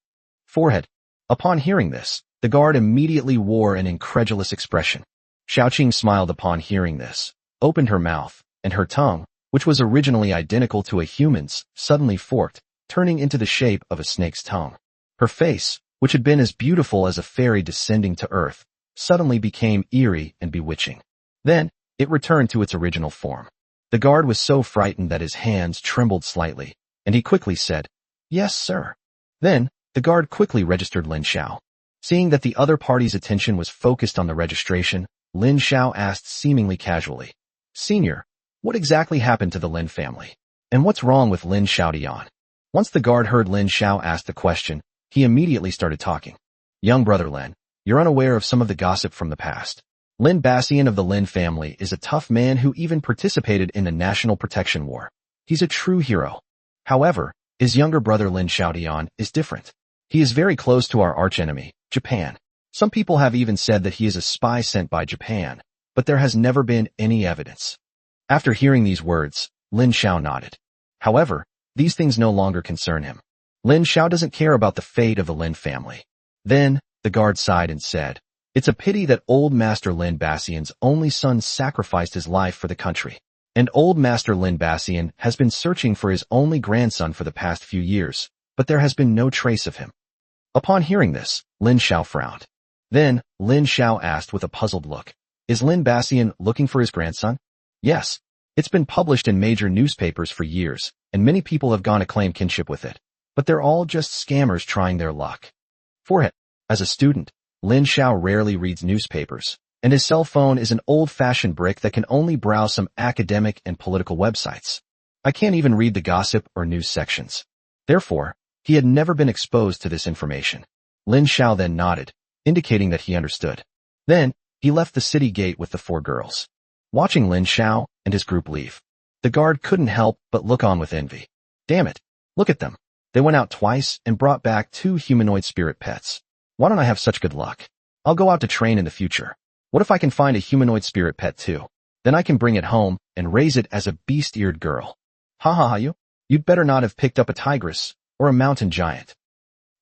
Speaker 1: Forehead. Upon hearing this, the guard immediately wore an incredulous expression. Xiaoqing smiled upon hearing this, opened her mouth, and her tongue, which was originally identical to a human's, suddenly forked, turning into the shape of a snake's tongue. Her face, which had been as beautiful as a fairy descending to earth, suddenly became eerie and bewitching. Then, it returned to its original form. The guard was so frightened that his hands trembled slightly, and he quickly said, Yes, sir. Then, The guard quickly registered Lin Xiao. Seeing that the other party's attention was focused on the registration, Lin Xiao asked seemingly casually, "Senior, what exactly happened to the Lin family? And what's wrong with Lin Xiaodian?" Once the guard heard Lin Xiao ask the question, he immediately started talking. "Young brother Lin, you're unaware of some of the gossip from the past. Lin Bassian of the Lin family is a tough man who even participated in the National Protection War. He's a true hero. However, his younger brother Lin Xiaodian is different. He is very close to our archenemy, Japan. Some people have even said that he is a spy sent by Japan, but there has never been any evidence." After hearing these words, Lin Xiao nodded. However, these things no longer concern him. Lin Xiao doesn't care about the fate of the Lin family. Then, the guard sighed and said, "It's a pity that old Master Lin Bassian's only son sacrificed his life for the country. And old Master Lin Bassian has been searching for his only grandson for the past few years, but there has been no trace of him." Upon hearing this, Lin Xiao frowned. Then, Lin Xiao asked with a puzzled look, "Is Lin Bassian looking for his grandson?" "Yes. It's been published in major newspapers for years, and many people have gone to claim kinship with it. But they're all just scammers trying their luck." For it, as a student, Lin Xiao rarely reads newspapers, and his cell phone is an old-fashioned brick that can only browse some academic and political websites. I can't even read the gossip or news sections. Therefore, he had never been exposed to this information. Lin Xiao then nodded, indicating that he understood. Then, he left the city gate with the 4 girls. Watching Lin Xiao and his group leave, the guard couldn't help but look on with envy. Damn it, look at them. They went out twice and brought back 2 humanoid spirit pets. Why don't I have such good luck? I'll go out to train in the future. What if I can find a humanoid spirit pet too? Then I can bring it home and raise it as a beast-eared girl. Ha ha ha you'd better not have picked up a tigress or a mountain giant.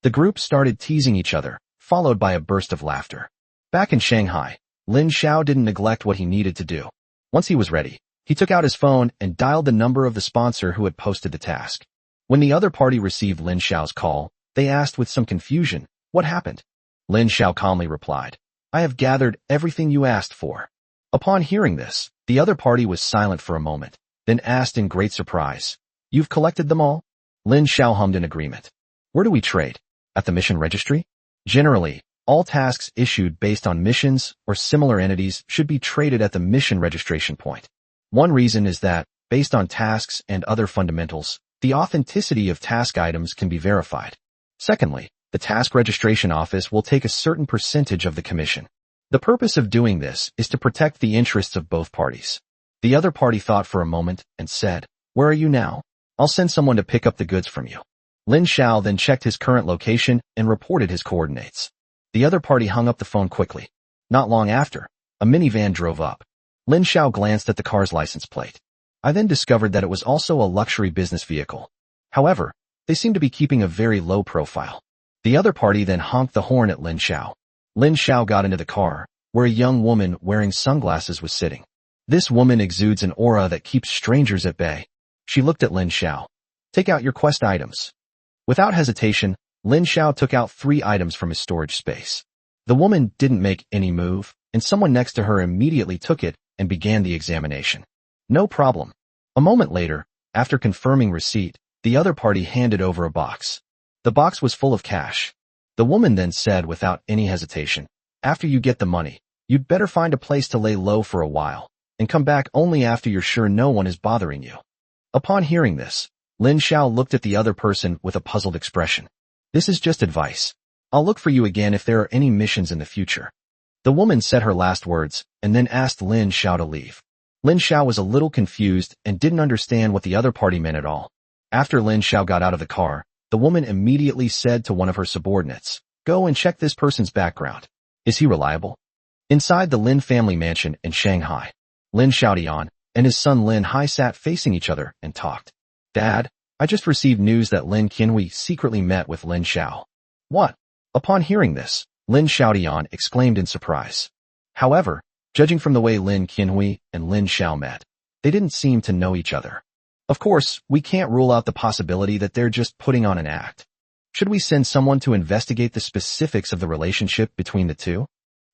Speaker 1: The group started teasing each other, followed by a burst of laughter. Back in Shanghai, Lin Xiao didn't neglect what he needed to do. Once he was ready, he took out his phone and dialed the number of the sponsor who had posted the task. When the other party received Lin Xiao's call, they asked with some confusion, "What happened?" Lin Xiao calmly replied, "I have gathered everything you asked for." Upon hearing this, the other party was silent for a moment, then asked in great surprise, "You've collected them all?" Lin Xiao hummed in agreement. "Where do we trade? At the mission registry?" Generally, all tasks issued based on missions or similar entities should be traded at the mission registration point. One reason is that, based on tasks and other fundamentals, the authenticity of task items can be verified. Secondly, the task registration office will take a certain percentage of the commission. The purpose of doing this is to protect the interests of both parties. The other party thought for a moment and said, "Where are you now? I'll send someone to pick up the goods from you." Lin Xiao then checked his current location and reported his coordinates. The other party hung up the phone quickly. Not long after, a minivan drove up. Lin Xiao glanced at the car's license plate. I then discovered that it was also a luxury business vehicle. However, they seemed to be keeping a very low profile. The other party then honked the horn at Lin Xiao. Lin Xiao got into the car, where a young woman wearing sunglasses was sitting. This woman exudes an aura that keeps strangers at bay. She looked at Lin Xiao. "Take out your quest items." Without hesitation, Lin Xiao took out 3 items from his storage space. The woman didn't make any move, and someone next to her immediately took it and began the examination. No problem. A moment later, after confirming receipt, the other party handed over a box. The box was full of cash. The woman then said without any hesitation, "After you get the money, you'd better find a place to lay low for a while, and come back only after you're sure no one is bothering you." Upon hearing this, Lin Xiao looked at the other person with a puzzled expression. "This is just advice. I'll look for you again if there are any missions in the future." The woman said her last words, and then asked Lin Xiao to leave. Lin Xiao was a little confused and didn't understand what the other party meant at all. After Lin Xiao got out of the car, the woman immediately said to one of her subordinates, "Go and check this person's background. Is he reliable?" Inside the Lin family mansion in Shanghai, Lin Xiaodian and his son Lin Hai sat facing each other and talked. "Dad, I just received news that Lin Qianhui secretly met with Lin Xiao." "What?" Upon hearing this, Lin Xiaodian exclaimed in surprise. However, judging from the way Lin Qianhui and Lin Xiao met, they didn't seem to know each other. Of course, we can't rule out the possibility that they're just putting on an act. Should we send someone to investigate the specifics of the relationship between the two?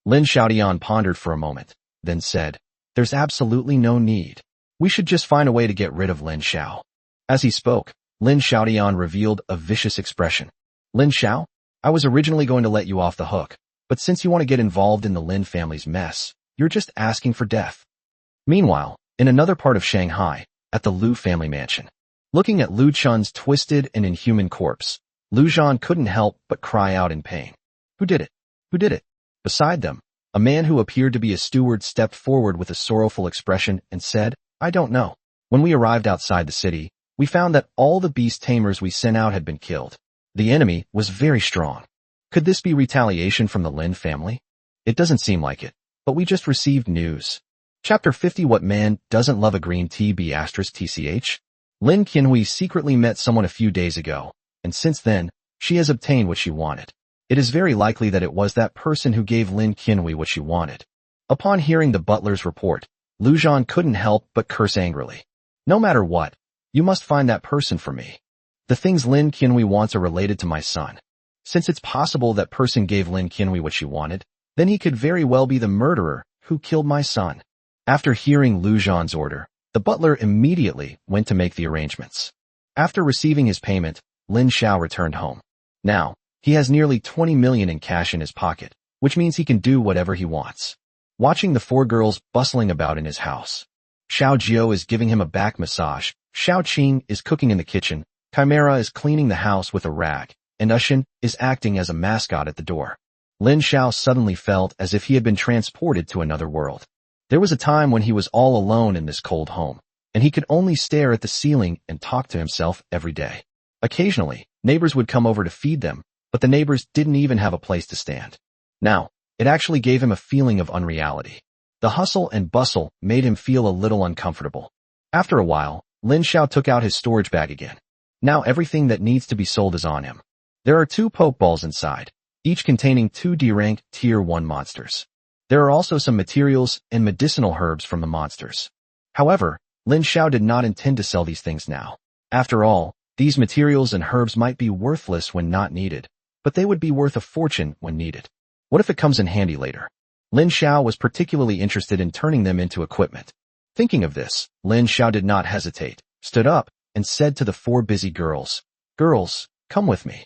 Speaker 1: Lin Xiaodian pondered for a moment, then said, "There's absolutely no need. We should just find a way to get rid of Lin Xiao." As he spoke, Lin Xiaodian revealed a vicious expression. Lin Xiao? I was originally going to let you off the hook, but since you want to get involved in the Lin family's mess, you're just asking for death. Meanwhile, in another part of Shanghai, at the Liu family mansion, looking at Liu Chun's twisted and inhuman corpse, Liu Zhan couldn't help but cry out in pain. Who did it? Who did it? Beside them, a man who appeared to be a steward stepped forward with a sorrowful expression and said, I don't know. When we arrived outside the city, we found that all the beast tamers we sent out had been killed. The enemy was very strong. Could this be retaliation from the Lin family? It doesn't seem like it, but we just received news. Chapter 50 What man doesn't love a green tea *TCH? Lin Qianhui secretly met someone a few days ago, and since then, she has obtained what she wanted. It is very likely that it was that person who gave Lin Qianhui what she wanted. Upon hearing the butler's report, Liu Zhan couldn't help but curse angrily. No matter what, you must find that person for me. The things Lin Qianhui wants are related to my son. Since it's possible that person gave Lin Qianhui what she wanted, then he could very well be the murderer who killed my son. After hearing Liu Zhan's order, the butler immediately went to make the arrangements. After receiving his payment, Lin Xiao returned home. Now, he has nearly 20 million in cash in his pocket, which means he can do whatever he wants. Watching the four girls bustling about in his house. Xiao Jiao is giving him a back massage, Xiao Qing is cooking in the kitchen, Chimera is cleaning the house with a rag, and Ushin is acting as a mascot at the door. Lin Xiao suddenly felt as if he had been transported to another world. There was a time when he was all alone in this cold home, and he could only stare at the ceiling and talk to himself every day. Occasionally, neighbors would come over to feed them, but the neighbors didn't even have a place to stand. Now, it actually gave him a feeling of unreality. The hustle and bustle made him feel a little uncomfortable. After a while, Lin Xiao took out his storage bag again. Now everything that needs to be sold is on him. There are 2 Pokeballs inside, each containing 2 D-rank Tier 1 monsters. There are also some materials and medicinal herbs from the monsters. However, Lin Xiao did not intend to sell these things now. After all, these materials and herbs might be worthless when not needed, but they would be worth a fortune when needed. What if it comes in handy later? Lin Xiao was particularly interested in turning them into equipment. Thinking of this, Lin Xiao did not hesitate, stood up, and said to the 4 busy girls, Girls, come with me.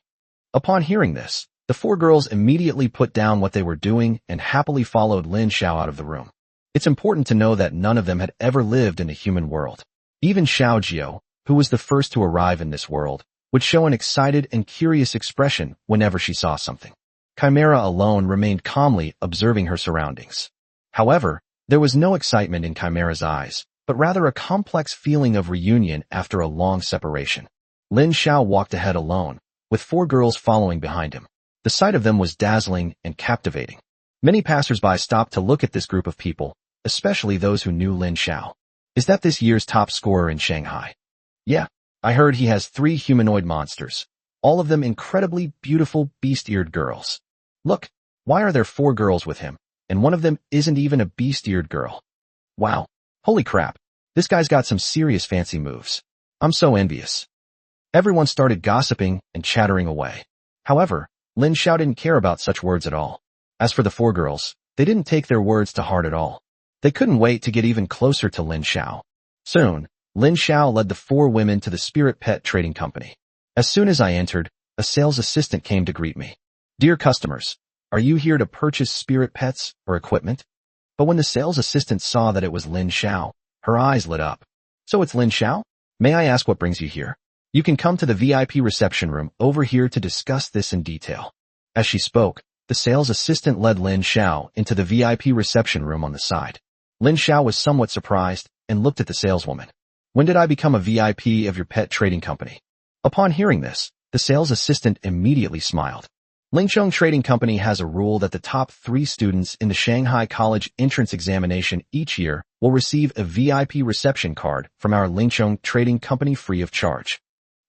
Speaker 1: Upon hearing this, the 4 girls immediately put down what they were doing and happily followed Lin Xiao out of the room. It's important to know that none of them had ever lived in the human world. Even Xiao Jiao, who was the first to arrive in this world, would show an excited and curious expression whenever she saw something. Chimera alone remained calmly observing her surroundings. However, there was no excitement in Chimera's eyes, but rather a complex feeling of reunion after a long separation. Lin Xiao walked ahead alone, with 4 girls following behind him. The sight of them was dazzling and captivating. Many passers-by stopped to look at this group of people, especially those who knew Lin Xiao. Is that this year's top scorer in Shanghai? Yeah, I heard he has 3 humanoid monsters, all of them incredibly beautiful beast-eared girls. Look, why are there 4 girls with him, and one of them isn't even a beast-eared girl? Wow, holy crap, this guy's got some serious fancy moves. I'm so envious. Everyone started gossiping and chattering away. However, Lin Xiao didn't care about such words at all. As for the 4 girls, they didn't take their words to heart at all. They couldn't wait to get even closer to Lin Xiao. Soon, Lin Xiao led the 4 women to the Spirit Pet Trading Company. As soon as I entered, a sales assistant came to greet me. Dear customers, are you here to purchase spirit pets or equipment? But when the sales assistant saw that it was Lin Xiao, her eyes lit up. So it's Lin Xiao? May I ask what brings you here? You can come to the VIP reception room over here to discuss this in detail. As she spoke, the sales assistant led Lin Xiao into the VIP reception room on the side. Lin Xiao was somewhat surprised and looked at the saleswoman. When did I become a VIP of your pet trading company? Upon hearing this, the sales assistant immediately smiled. Lingchong Trading Company has a rule that the top 3 students in the Shanghai College entrance examination each year will receive a VIP reception card from our Lingchong Trading Company free of charge.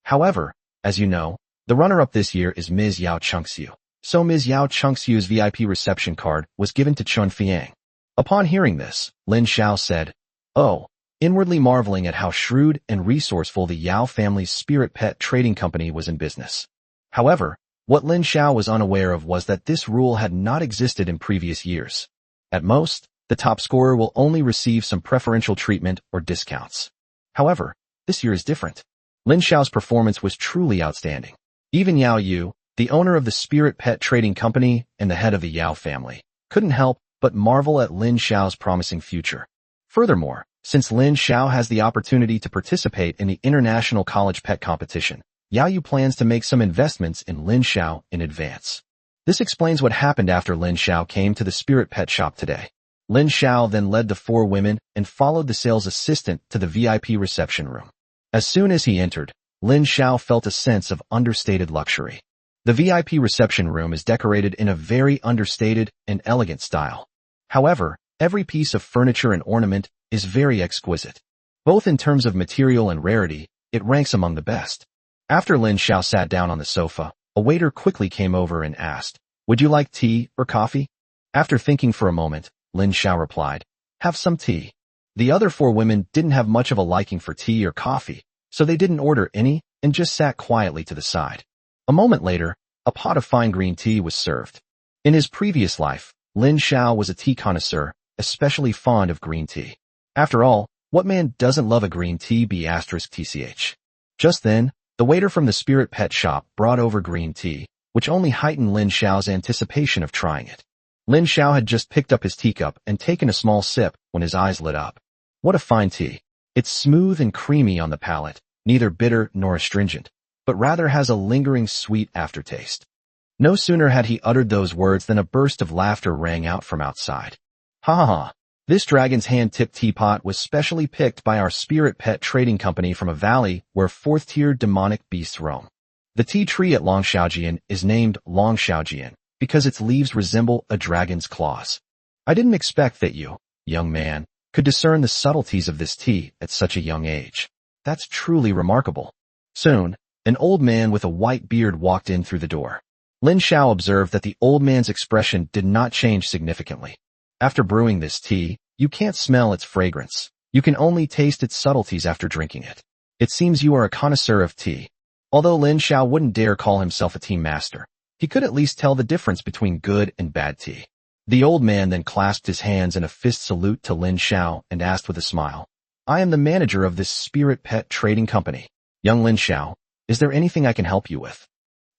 Speaker 1: However, as you know, the runner-up this year is Ms. Yao Chengxiu. So Ms. Yao Chengxiu's VIP reception card was given to Chun Fiang. Upon hearing this, Lin Xiao said, "Oh," inwardly marveling at how shrewd and resourceful the Yao family's Spirit Pet Trading Company was in business. However, what Lin Xiao was unaware of was that this rule had not existed in previous years. At most, the top scorer will only receive some preferential treatment or discounts. However, this year is different. Lin Xiao's performance was truly outstanding. Even Yao Yu, the owner of the Spirit Pet Trading Company and the head of the Yao family, couldn't help but marvel at Lin Xiao's promising future. Furthermore, since Lin Xiao has the opportunity to participate in the International College Pet Competition, Yao Yu plans to make some investments in Lin Xiao in advance. This explains what happened after Lin Xiao came to the Spirit Pet shop today. Lin Xiao then led the 4 women and followed the sales assistant to the VIP reception room. As soon as he entered, Lin Xiao felt a sense of understated luxury. The VIP reception room is decorated in a very understated and elegant style. However, every piece of furniture and ornament is very exquisite. Both in terms of material and rarity, it ranks among the best. After Lin Xiao sat down on the sofa, a waiter quickly came over and asked, "Would you like tea or coffee?" After thinking for a moment, Lin Xiao replied, "Have some tea." The other 4 women didn't have much of a liking for tea or coffee, so they didn't order any and just sat quietly to the side. A moment later, a pot of fine green tea was served. In his previous life, Lin Xiao was a tea connoisseur, especially fond of green tea. After all, what man doesn't love a green tea *tch? Just then, the waiter from the Spirit Pet shop brought over green tea, which only heightened Lin Xiao's anticipation of trying it. Lin Xiao had just picked up his teacup and taken a small sip when his eyes lit up. What a fine tea. It's smooth and creamy on the palate, neither bitter nor astringent, but rather has a lingering sweet aftertaste. No sooner had he uttered those words than a burst of laughter rang out from outside. Ha ha ha. This dragon's hand-tipped teapot was specially picked by our Spirit Pet Trading Company from a valley where 4th-tier demonic beasts roam. The tea tree at Longshaojian is named Longshaojian because its leaves resemble a dragon's claws. I didn't expect that you, young man, could discern the subtleties of this tea at such a young age. That's truly remarkable. Soon, an old man with a white beard walked in through the door. Lin Xiao observed that the old man's expression did not change significantly. After brewing this tea, you can't smell its fragrance. You can only taste its subtleties after drinking it. It seems you are a connoisseur of tea. Although Lin Xiao wouldn't dare call himself a tea master, he could at least tell the difference between good and bad tea. The old man then clasped his hands in a fist salute to Lin Xiao and asked with a smile, "I am the manager of this Spirit Pet Trading Company. Young Lin Xiao, is there anything I can help you with?"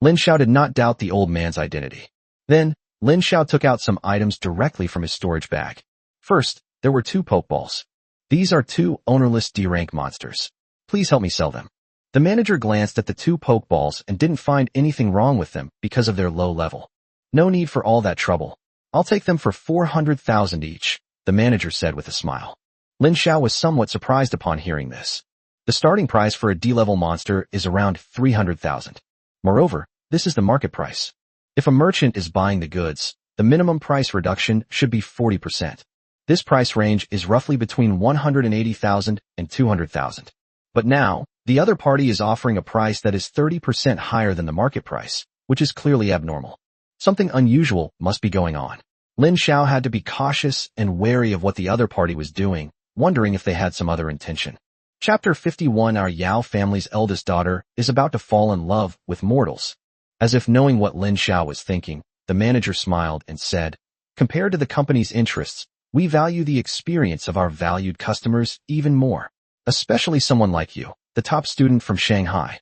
Speaker 1: Lin Xiao did not doubt the old man's identity. Then, Lin Xiao took out some items directly from his storage bag. First, there were 2 Pokeballs. These are 2 ownerless D-rank monsters. Please help me sell them. The manager glanced at the 2 Pokeballs and didn't find anything wrong with them because of their low level. "No need for all that trouble. I'll take them for 400,000 each," the manager said with a smile. Lin Xiao was somewhat surprised upon hearing this. The starting price for a D-level monster is around 300,000. Moreover, this is the market price. If a merchant is buying the goods, the minimum price reduction should be 40%. This price range is roughly between 180,000 and 200,000. But now, the other party is offering a price that is 30% higher than the market price, which is clearly abnormal. Something unusual must be going on. Lin Xiao had to be cautious and wary of what the other party was doing, wondering if they had some other intention. Chapter 51. Our Yao family's eldest daughter is about to fall in love with mortals. As if knowing what Lin Xiao was thinking, the manager smiled and said, "Compared to the company's interests, we value the experience of our valued customers even more, especially someone like you, the top student from Shanghai."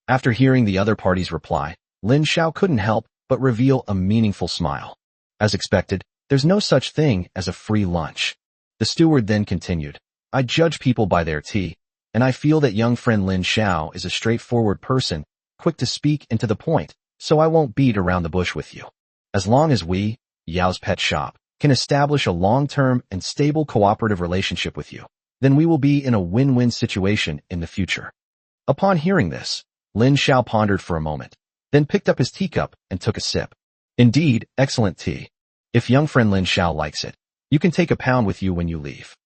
Speaker 1: After hearing the other party's reply, Lin Xiao couldn't help but reveal a meaningful smile. As expected, there's no such thing as a free lunch. The steward then continued, "I judge people by their tea, and I feel that young friend Lin Xiao is a straightforward person, quick to speak and to the point, so I won't beat around the bush with you. As long as we, Yao's Pet Shop, can establish a long-term and stable cooperative relationship with you, then we will be in a win-win situation in the future." Upon hearing this, Lin Xiao pondered for a moment, then picked up his teacup and took a sip. Indeed, excellent tea. If young friend Lin Xiao likes it, you can take a pound with you when you leave.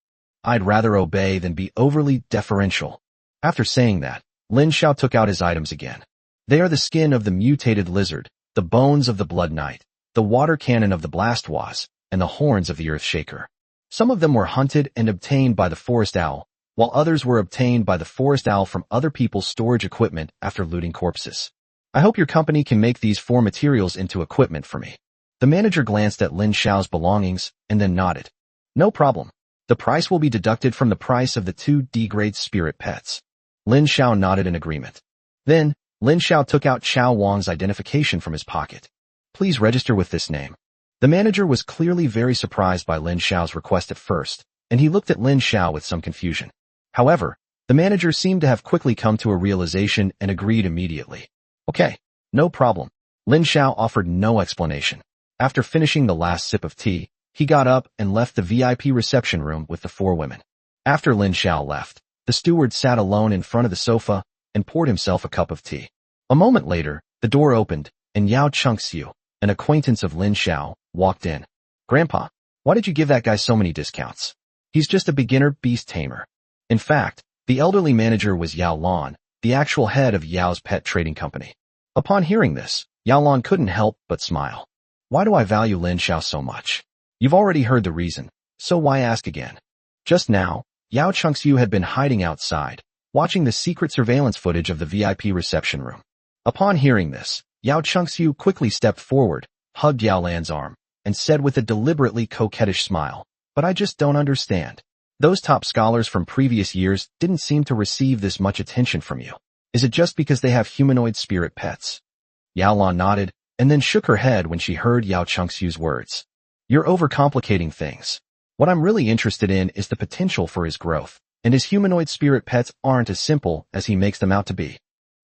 Speaker 1: I'd rather obey than be overly deferential. After saying that, Lin Xiao took out his items again. They are the skin of the mutated lizard, the bones of the blood knight, the water cannon of the blastwaz, and the horns of the earth shaker. Some of them were hunted and obtained by the forest owl, while others were obtained by the forest owl from other people's storage equipment after looting corpses. I hope your company can make these 4 materials into equipment for me. The manager glanced at Lin Xiao's belongings and then nodded. No problem. The price will be deducted from the price of the 2 D-grade spirit pets. Lin Xiao nodded in agreement. Then, Lin Xiao took out Qiao Wang's identification from his pocket. Please register with this name. The manager was clearly very surprised by Lin Xiao's request at first, and he looked at Lin Xiao with some confusion. However, the manager seemed to have quickly come to a realization and agreed immediately. Okay, no problem. Lin Xiao offered no explanation. After finishing the last sip of tea, he got up and left the VIP reception room with the 4 women. After Lin Xiao left, the steward sat alone in front of the sofa and poured himself a cup of tea. A moment later, the door opened, and Yao Chengxiu, an acquaintance of Lin Xiao, walked in. Grandpa, why did you give that guy so many discounts? He's just a beginner beast tamer. In fact, the elderly manager was Yao Lan, the actual head of Yao's pet trading company. Upon hearing this, Yao Lan couldn't help but smile. Why do I value Lin Xiao so much? You've already heard the reason, so why ask again? Just now, Yao Chengxiu had been hiding outside, watching the secret surveillance footage of the VIP reception room. Upon hearing this, Yao Chengxiu quickly stepped forward, hugged Yao Lan's arm, and said with a deliberately coquettish smile, but I just don't understand. Those top scholars from previous years didn't seem to receive this much attention from you. Is it just because they have humanoid spirit pets? Yao Lan nodded, and then shook her head when she heard Yao Chengxiu's words. You're overcomplicating things. What I'm really interested in is the potential for his growth, and his humanoid spirit pets aren't as simple as he makes them out to be.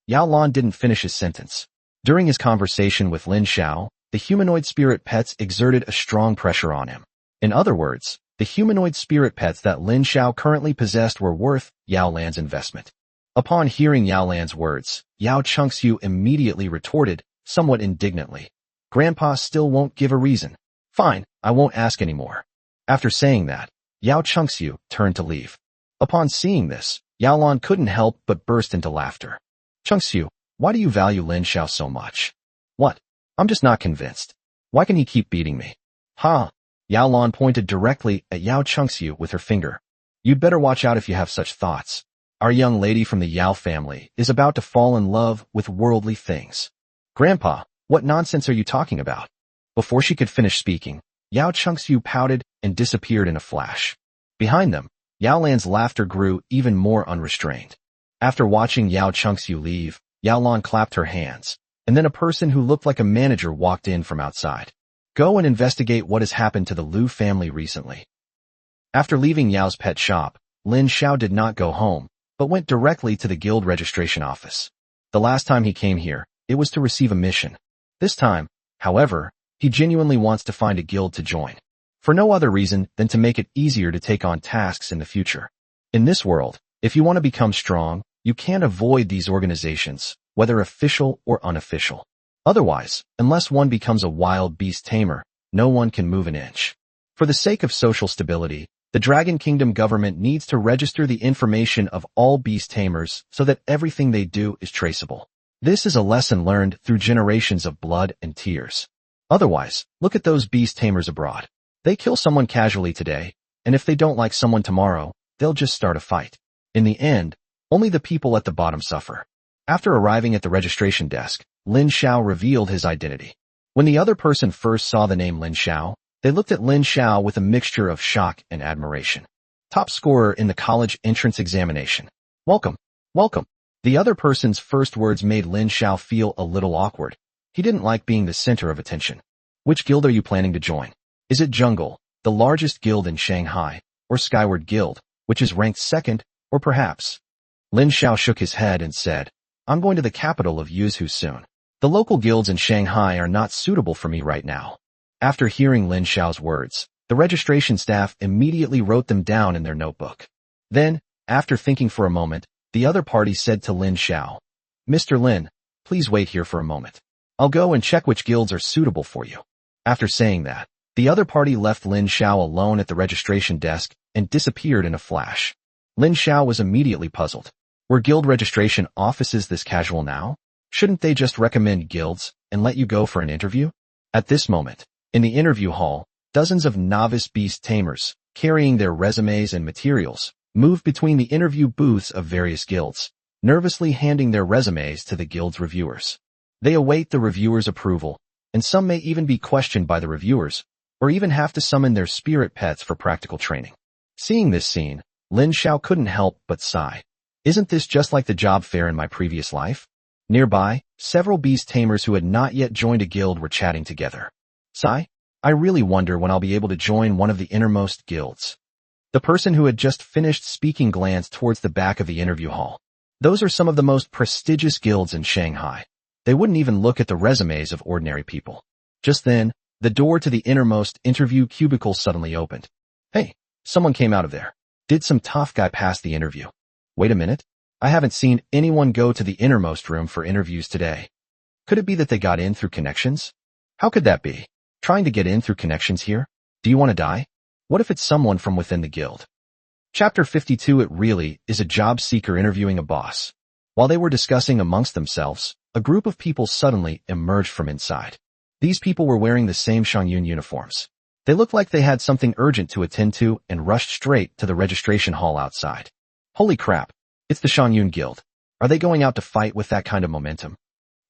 Speaker 1: Yao Lan didn't finish his sentence. During his conversation with Lin Xiao, the humanoid spirit pets exerted a strong pressure on him. In other words, the humanoid spirit pets that Lin Xiao currently possessed were worth Yao Lan's investment. Upon hearing Yao Lan's words, Yao Chengxiu immediately retorted, somewhat indignantly. Grandpa still won't give a reason. Fine, I won't ask anymore. After saying that, Yao Chengxiu turned to leave. Upon seeing this, Yao Lan couldn't help but burst into laughter. Chengxiu, why do you value Lin Xiao so much? What? I'm just not convinced. Why can he keep beating me? Ha! Yao Lan pointed directly at Yao Chengxiu with her finger. You'd better watch out if you have such thoughts. Our young lady from the Yao family is about to fall in love with worldly things. Grandpa, what nonsense are you talking about? Before she could finish speaking, Yao Chengxiu pouted and disappeared in a flash. Behind them, Yao Lan's laughter grew even more unrestrained. After watching Yao Chengxiu leave, Yao Lan clapped her hands, and then a person who looked like a manager walked in from outside. Go and investigate what has happened to the Liu family recently. After leaving Yao's pet shop, Lin Xiao did not go home, but went directly to the guild registration office. The last time he came here, it was to receive a mission. This time, however, he genuinely wants to find a guild to join, for no other reason than to make it easier to take on tasks in the future. In this world, if you want to become strong, you can't avoid these organizations, whether official or unofficial. Otherwise, unless one becomes a wild beast tamer, no one can move an inch. For the sake of social stability, the Dragon Kingdom government needs to register the information of all beast tamers so that everything they do is traceable. This is a lesson learned through generations of blood and tears. Otherwise, look at those beast tamers abroad. They kill someone casually today, and if they don't like someone tomorrow, they'll just start a fight. In the end, only the people at the bottom suffer. After arriving at the registration desk, Lin Xiao revealed his identity. When the other person first saw the name Lin Xiao, they looked at Lin Xiao with a mixture of shock and admiration. Top scorer in the college entrance examination. Welcome, welcome. The other person's first words made Lin Xiao feel a little awkward. He didn't like being the center of attention. Which guild are you planning to join? Is it Jungle, the largest guild in Shanghai, or Skyward Guild, which is ranked second, or perhaps? Lin Xiao shook his head and said, I'm going to the capital of Yuzhou soon. The local guilds in Shanghai are not suitable for me right now. After hearing Lin Xiao's words, the registration staff immediately wrote them down in their notebook. Then, after thinking for a moment, the other party said to Lin Xiao, Mr. Lin, please wait here for a moment. I'll go and check which guilds are suitable for you. After saying that, the other party left Lin Xiao alone at the registration desk and disappeared in a flash. Lin Xiao was immediately puzzled. Were guild registration offices this casual now? Shouldn't they just recommend guilds and let you go for an interview? At this moment, in the interview hall, dozens of novice beast tamers, carrying their resumes and materials, moved between the interview booths of various guilds, nervously handing their resumes to the guild's reviewers. They await the reviewers' approval, and some may even be questioned by the reviewers, or even have to summon their spirit pets for practical training. Seeing this scene, Lin Xiao couldn't help but sigh. Isn't this just like the job fair in my previous life? Nearby, several beast tamers who had not yet joined a guild were chatting together. Sigh, I really wonder when I'll be able to join one of the innermost guilds. The person who had just finished speaking glanced towards the back of the interview hall. Those are some of the most prestigious guilds in Shanghai. They wouldn't even look at the resumes of ordinary people. Just then, the door to the innermost interview cubicle suddenly opened. Hey, someone came out of there. Did some tough guy pass the interview? Wait a minute. I haven't seen anyone go to the innermost room for interviews today. Could it be that they got in through connections? How could that be? Trying to get in through connections here? Do you want to die? What if it's someone from within the guild? Chapter 52. It really is a job seeker interviewing a boss. While they were discussing amongst themselves, a group of people suddenly emerged from inside. These people were wearing the same Shangyun uniforms. They looked like they had something urgent to attend to and rushed straight to the registration hall outside. Holy crap, it's the Shangyun Guild. Are they going out to fight with that kind of momentum?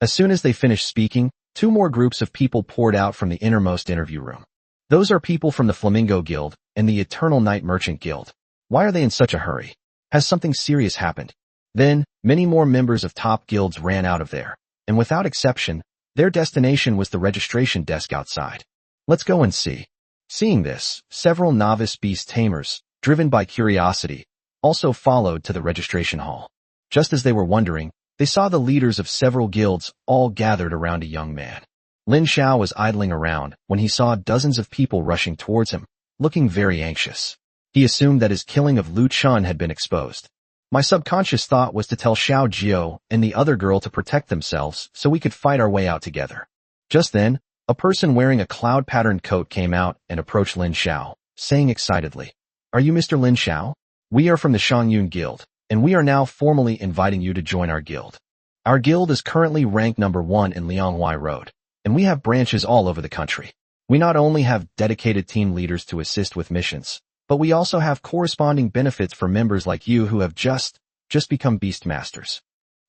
Speaker 1: As soon as they finished speaking, two more groups of people poured out from the innermost interview room. Those are people from the Flamingo Guild and the Eternal Night Merchant Guild. Why are they in such a hurry? Has something serious happened? Then, many more members of top guilds ran out of there, and without exception, their destination was the registration desk outside. Let's go and see. Seeing this, several novice beast tamers, driven by curiosity, also followed to the registration hall. Just as they were wondering, they saw the leaders of several guilds all gathered around a young man. Lin Xiao was idling around when he saw dozens of people rushing towards him, looking very anxious. He assumed that his killing of Lu Chun had been exposed. My subconscious thought was to tell Xiao Jiao and the other girl to protect themselves so we could fight our way out together. Just then, a person wearing a cloud-patterned coat came out and approached Lin Xiao, saying excitedly, "Are you Mr. Lin Xiao? We are from the Shangyun Guild, and we are now formally inviting you to join our guild. Our guild is currently ranked number 1 in Lianghuai Road, and we have branches all over the country. We not only have dedicated team leaders to assist with missions, but we also have corresponding benefits for members like you who have just become beast masters."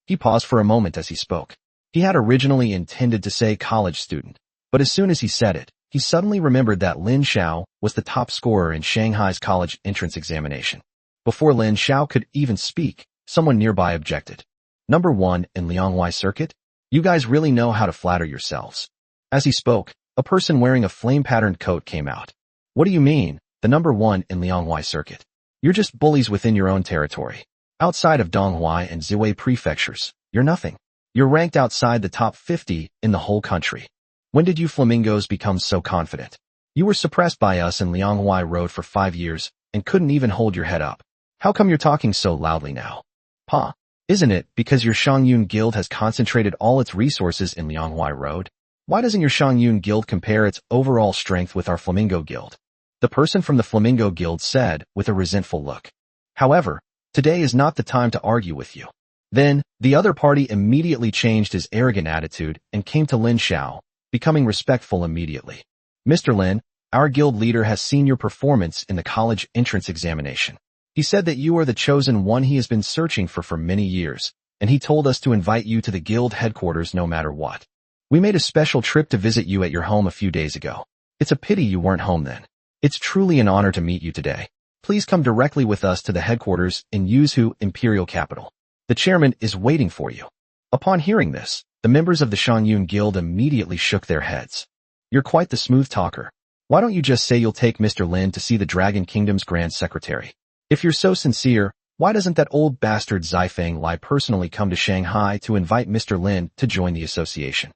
Speaker 1: He paused for a moment as he spoke. He had originally intended to say college student, but as soon as he said it, he suddenly remembered that Lin Xiao was the top scorer in Shanghai's college entrance examination. Before Lin Xiao could even speak, someone nearby objected. "Number 1 in Lianghuai Circuit? You guys really know how to flatter yourselves." As he spoke, a person wearing a flame-patterned coat came out. "What do you mean? The number 1 in Lianghuai Circuit? You're just bullies within your own territory. Outside of Donghuai and Ziwei prefectures, you're nothing. You're ranked outside the top 50 in the whole country. When did you flamingos become so confident? You were suppressed by us in Lianghuai Road for 5 years and couldn't even hold your head up. How come you're talking so loudly now? Pa, isn't it because your Shangyun Guild has concentrated all its resources in Lianghuai Road? Why doesn't your Shangyun Guild compare its overall strength with our Flamingo Guild?" The person from the Flamingo Guild said with a resentful look. "However, today is not the time to argue with you." Then, the other party immediately changed his arrogant attitude and came to Lin Xiao, becoming respectful immediately. "Mr. Lin, our guild leader has seen your performance in the college entrance examination. He said that you are the chosen one he has been searching for many years, and he told us to invite you to the guild headquarters no matter what. We made a special trip to visit you at your home a few days ago. It's a pity you weren't home then. It's truly an honor to meet you today. Please come directly with us to the headquarters in Yuzhou Imperial Capital. The chairman is waiting for you." Upon hearing this, the members of the Shangyun Guild immediately shook their heads. "You're quite the smooth talker. Why don't you just say you'll take Mr. Lin to see the Dragon Kingdom's Grand Secretary? If you're so sincere, why doesn't that old bastard Zai Li personally come to Shanghai to invite Mr. Lin to join the association?"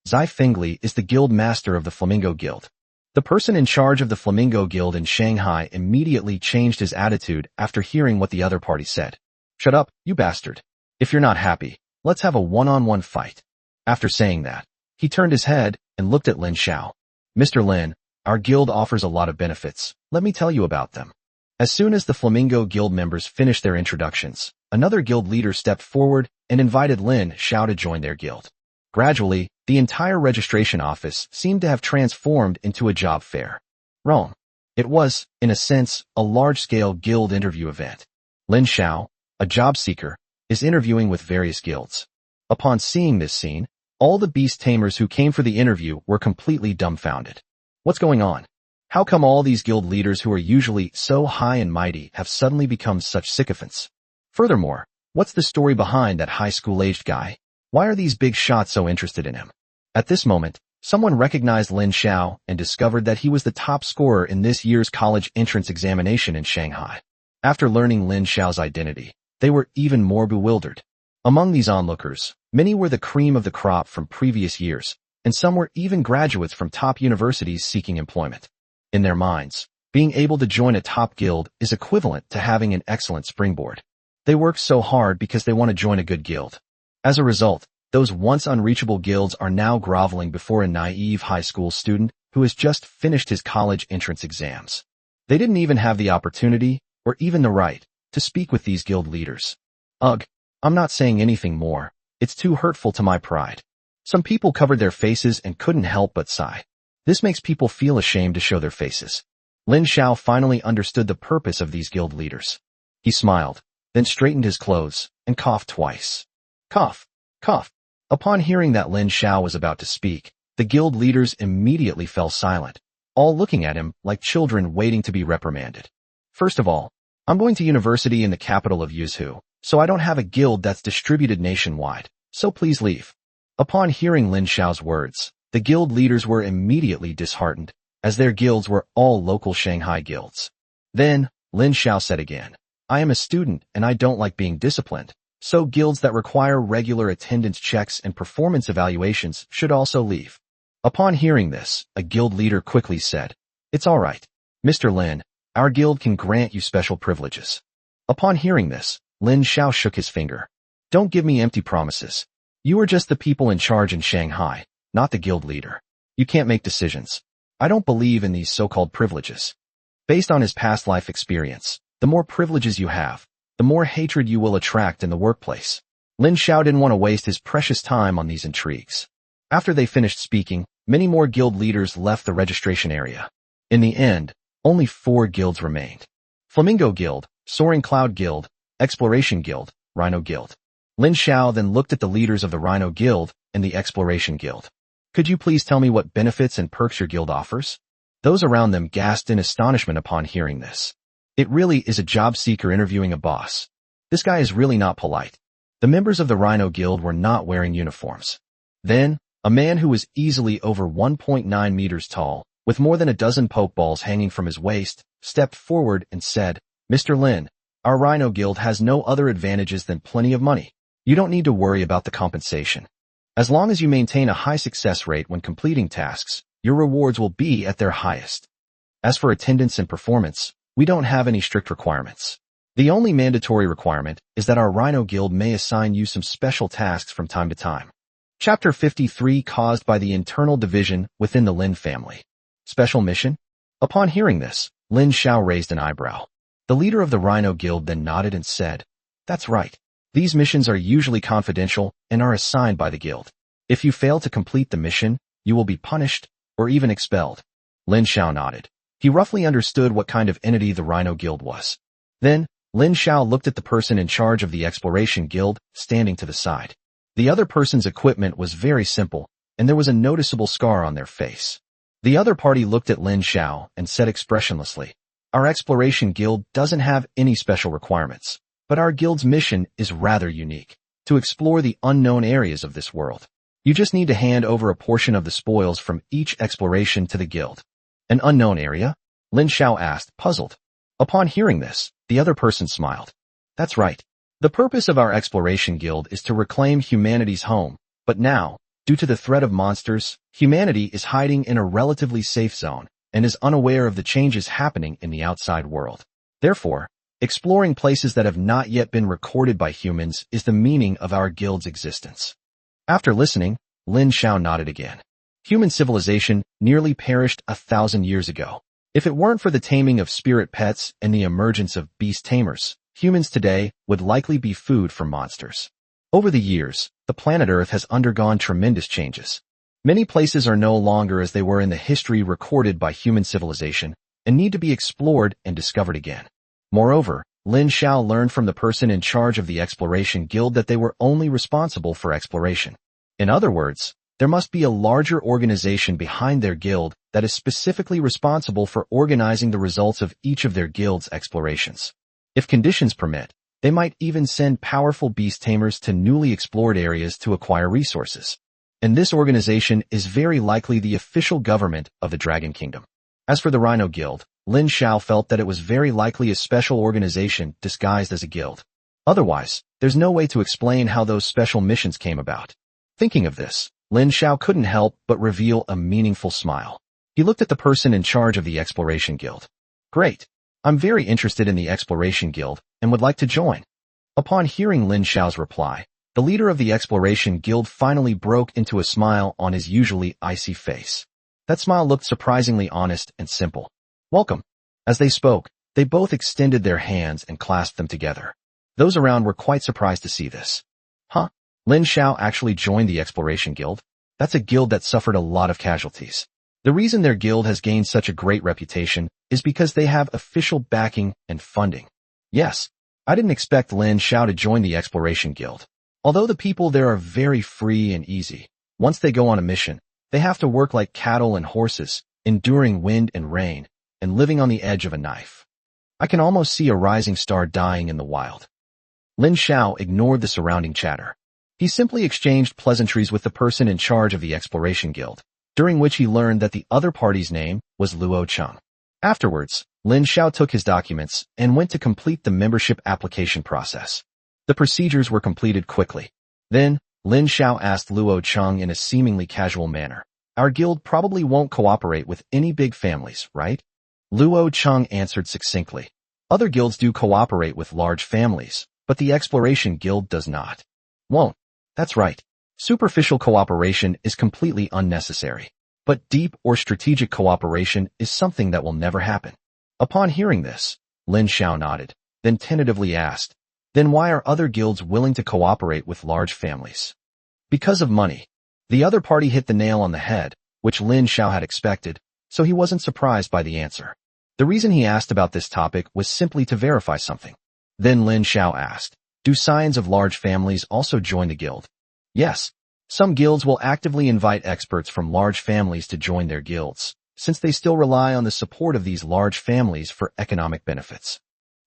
Speaker 1: Zai Li is the guild master of the Flamingo Guild. The person in charge of the Flamingo Guild in Shanghai immediately changed his attitude after hearing what the other party said. "Shut up, you bastard. If you're not happy, let's have a one-on-one fight." After saying that, he turned his head and looked at Lin Xiao. "Mr. Lin, our guild offers a lot of benefits. Let me tell you about them." As soon as the Flamingo Guild members finished their introductions, another guild leader stepped forward and invited Lin Xiao to join their guild. Gradually, the entire registration office seemed to have transformed into a job fair. Wrong. It was, in a sense, a large-scale guild interview event. Lin Xiao, a job seeker, is interviewing with various guilds. Upon seeing this scene, all the beast tamers who came for the interview were completely dumbfounded. What's going on? How come all these guild leaders who are usually so high and mighty have suddenly become such sycophants? Furthermore, what's the story behind that high school-aged guy? Why are these big shots so interested in him? At this moment, someone recognized Lin Xiao and discovered that he was the top scorer in this year's college entrance examination in Shanghai. After learning Lin Xiao's identity, they were even more bewildered. Among these onlookers, many were the cream of the crop from previous years, and some were even graduates from top universities seeking employment. In their minds, being able to join a top guild is equivalent to having an excellent springboard. They work so hard because they want to join a good guild. As a result, those once unreachable guilds are now groveling before a naive high school student who has just finished his college entrance exams. They didn't even have the opportunity, or even the right, to speak with these guild leaders. Ugh, I'm not saying anything more. It's too hurtful to my pride. Some people covered their faces and couldn't help but sigh. This makes people feel ashamed to show their faces. Lin Xiao finally understood the purpose of these guild leaders. He smiled, then straightened his clothes, and coughed twice. Cough, cough. Upon hearing that Lin Xiao was about to speak, the guild leaders immediately fell silent, all looking at him like children waiting to be reprimanded. First of all, I'm going to university in the capital of Yuzhou, so I don't have a guild that's distributed nationwide, so please leave. Upon hearing Lin Xiao's words, the guild leaders were immediately disheartened, as their guilds were all local Shanghai guilds. Then, Lin Xiao said again, I am a student and I don't like being disciplined, so guilds that require regular attendance checks and performance evaluations should also leave. Upon hearing this, a guild leader quickly said, It's all right. Mr. Lin, our guild can grant you special privileges. Upon hearing this, Lin Xiao shook his finger. Don't give me empty promises. You are just the people in charge in Shanghai, not the guild leader. You can't make decisions. I don't believe in these so-called privileges. Based on his past life experience, the more privileges you have, the more hatred you will attract in the workplace. Lin Xiao didn't want to waste his precious time on these intrigues. After they finished speaking, many more guild leaders left the registration area. In the end, only 4 guilds remained. Flamingo Guild, Soaring Cloud Guild, Exploration Guild, Rhino Guild. Lin Xiao then looked at the leaders of the Rhino Guild and the Exploration Guild. Could you please tell me what benefits and perks your guild offers? Those around them gasped in astonishment upon hearing this. It really is a job seeker interviewing a boss. This guy is really not polite. The members of the Rhino Guild were not wearing uniforms. Then, a man who was easily over 1.9 meters tall, with more than a dozen pokeballs hanging from his waist, stepped forward and said, Mr. Lin, our Rhino Guild has no other advantages than plenty of money. You don't need to worry about the compensation. As long as you maintain a high success rate when completing tasks, your rewards will be at their highest. As for attendance and performance, we don't have any strict requirements. The only mandatory requirement is that our Rhino Guild may assign you some special tasks from time to time. Chapter 53 Caused by the internal division within the Lin family. Special mission? Upon hearing this, Lin Xiao raised an eyebrow. The leader of the Rhino Guild then nodded and said, That's right. These missions are usually confidential and are assigned by the guild. If you fail to complete the mission, you will be punished or even expelled. Lin Xiao nodded. He roughly understood what kind of entity the Rhino Guild was. Then, Lin Xiao looked at the person in charge of the Exploration Guild, standing to the side. The other person's equipment was very simple, and there was a noticeable scar on their face. The other party looked at Lin Xiao and said expressionlessly, Our Exploration Guild doesn't have any special requirements, but our guild's mission is rather unique, to explore the unknown areas of this world. You just need to hand over a portion of the spoils from each exploration to the guild. An unknown area? Lin Xiao asked, puzzled. Upon hearing this, the other person smiled. That's right. The purpose of our Exploration Guild is to reclaim humanity's home, but now, due to the threat of monsters, humanity is hiding in a relatively safe zone and is unaware of the changes happening in the outside world. Therefore, exploring places that have not yet been recorded by humans is the meaning of our guild's existence. After listening, Lin Xiao nodded again. Human civilization nearly perished 1,000 years ago. If it weren't for the taming of spirit pets and the emergence of beast tamers, humans today would likely be food for monsters. Over the years, the planet Earth has undergone tremendous changes. Many places are no longer as they were in the history recorded by human civilization and need to be explored and discovered again. Moreover, Lin Xiao learned from the person in charge of the Exploration Guild that they were only responsible for exploration. In other words, there must be a larger organization behind their guild that is specifically responsible for organizing the results of each of their guild's explorations. If conditions permit, They might even send powerful beast tamers to newly explored areas to acquire resources. And this organization is very likely the official government of the Dragon Kingdom. As for the Rhino Guild, Lin Xiao felt that it was very likely a special organization disguised as a guild. Otherwise, there's no way to explain how those special missions came about. Thinking of this, Lin Xiao couldn't help but reveal a meaningful smile. He looked at the person in charge of the Exploration Guild. Great. I'm very interested in the Exploration Guild and would like to join. Upon hearing Lin Xiao's reply, the leader of the Exploration Guild finally broke into a smile on his usually icy face. That smile looked surprisingly honest and simple. Welcome. As they spoke, they both extended their hands and clasped them together. Those around were quite surprised to see this. Huh? Lin Xiao actually joined the Exploration Guild? That's a guild that suffered a lot of casualties. The reason their guild has gained such a great reputation is because they have official backing and funding. Yes, I didn't expect Lin Xiao to join the Exploration Guild. Although the people there are very free and easy, once they go on a mission, they have to work like cattle and horses, enduring wind and rain, and living on the edge of a knife. I can almost see a rising star dying in the wild. Lin Xiao ignored the surrounding chatter. He simply exchanged pleasantries with the person in charge of the Exploration Guild, during which he learned that the other party's name was Luo Cheng. Afterwards, Lin Xiao took his documents and went to complete the membership application process. The procedures were completed quickly. Then, Lin Xiao asked Luo Cheng in a seemingly casual manner, "Our guild probably won't cooperate with any big families, right?" Luo Cheng answered succinctly, "Other guilds do cooperate with large families, but the Exploration Guild does not." Won't. That's right. Superficial cooperation is completely unnecessary. But deep or strategic cooperation is something that will never happen. Upon hearing this, Lin Xiao nodded, then tentatively asked, "Then why are other guilds willing to cooperate with large families?" Because of money. The other party hit the nail on the head, which Lin Xiao had expected, so he wasn't surprised by the answer. The reason he asked about this topic was simply to verify something. Then Lin Xiao asked, "Do scions of large families also join the guild?" Yes. Some guilds will actively invite experts from large families to join their guilds, since they still rely on the support of these large families for economic benefits.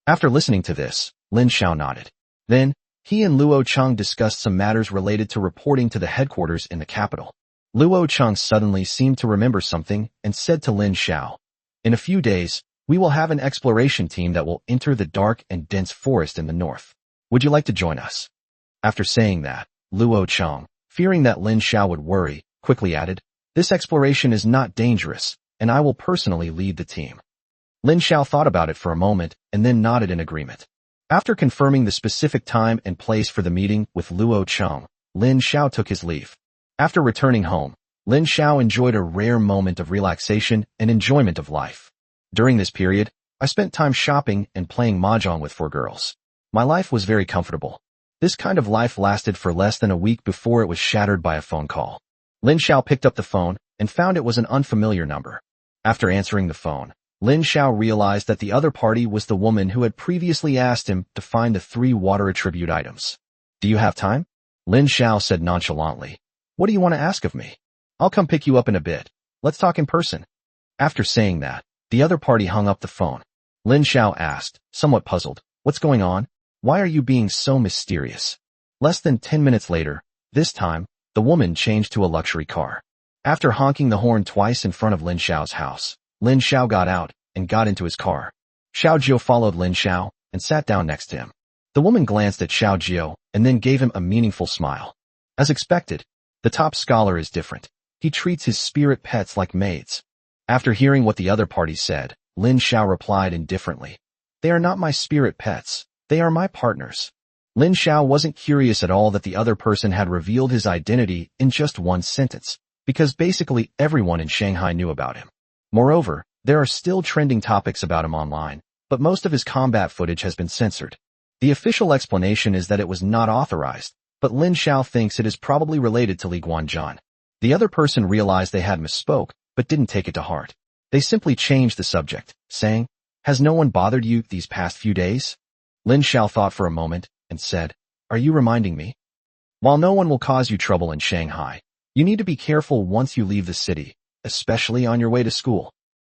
Speaker 1: After listening to this, Lin Xiao nodded. Then, he and Luo Cheng discussed some matters related to reporting to the headquarters in the capital. Luo Cheng suddenly seemed to remember something and said to Lin Xiao, "In a few days, we will have an exploration team that will enter the dark and dense forest in the north. Would you like to join us?" After saying that, Luo Cheng, fearing that Lin Xiao would worry, quickly added, "This exploration is not dangerous, and I will personally lead the team." Lin Xiao thought about it for a moment and then nodded in agreement. After confirming the specific time and place for the meeting with Luo Cheng, Lin Xiao took his leave. After returning home, Lin Xiao enjoyed a rare moment of relaxation and enjoyment of life. During this period, I spent time shopping and playing mahjong with 4 girls. My life was very comfortable. This kind of life lasted for less than a week before it was shattered by a phone call. Lin Xiao picked up the phone and found it was an unfamiliar number. After answering the phone, Lin Xiao realized that the other party was the woman who had previously asked him to find the 3 water attribute items. "Do you have time?" Lin Xiao said nonchalantly. "What do you want to ask of me?" "I'll come pick you up in a bit. Let's talk in person." After saying that, the other party hung up the phone. Lin Xiao asked, somewhat puzzled, "What's going on? Why are you being so mysterious?" Less than 10 minutes later, this time, the woman changed to a luxury car. After honking the horn twice in front of Lin Xiao's house, Lin Xiao got out and got into his car. Xiao Jiao followed Lin Xiao and sat down next to him. The woman glanced at Xiao Jiao and then gave him a meaningful smile. As expected, the top scholar is different. He treats his spirit pets like maids. After hearing what the other party said, Lin Xiao replied indifferently, "They are not my spirit pets. They are my partners." Lin Xiao wasn't curious at all that the other person had revealed his identity in just one sentence, because basically everyone in Shanghai knew about him. Moreover, there are still trending topics about him online, but most of his combat footage has been censored. The official explanation is that it was not authorized, but Lin Xiao thinks it is probably related to Li Guanzhan. The other person realized they had misspoke, but didn't take it to heart. They simply changed the subject, saying, "Has no one bothered you these past few days?" Lin Xiao thought for a moment and said, "Are you reminding me? While no one will cause you trouble in Shanghai, you need to be careful once you leave the city, especially on your way to school."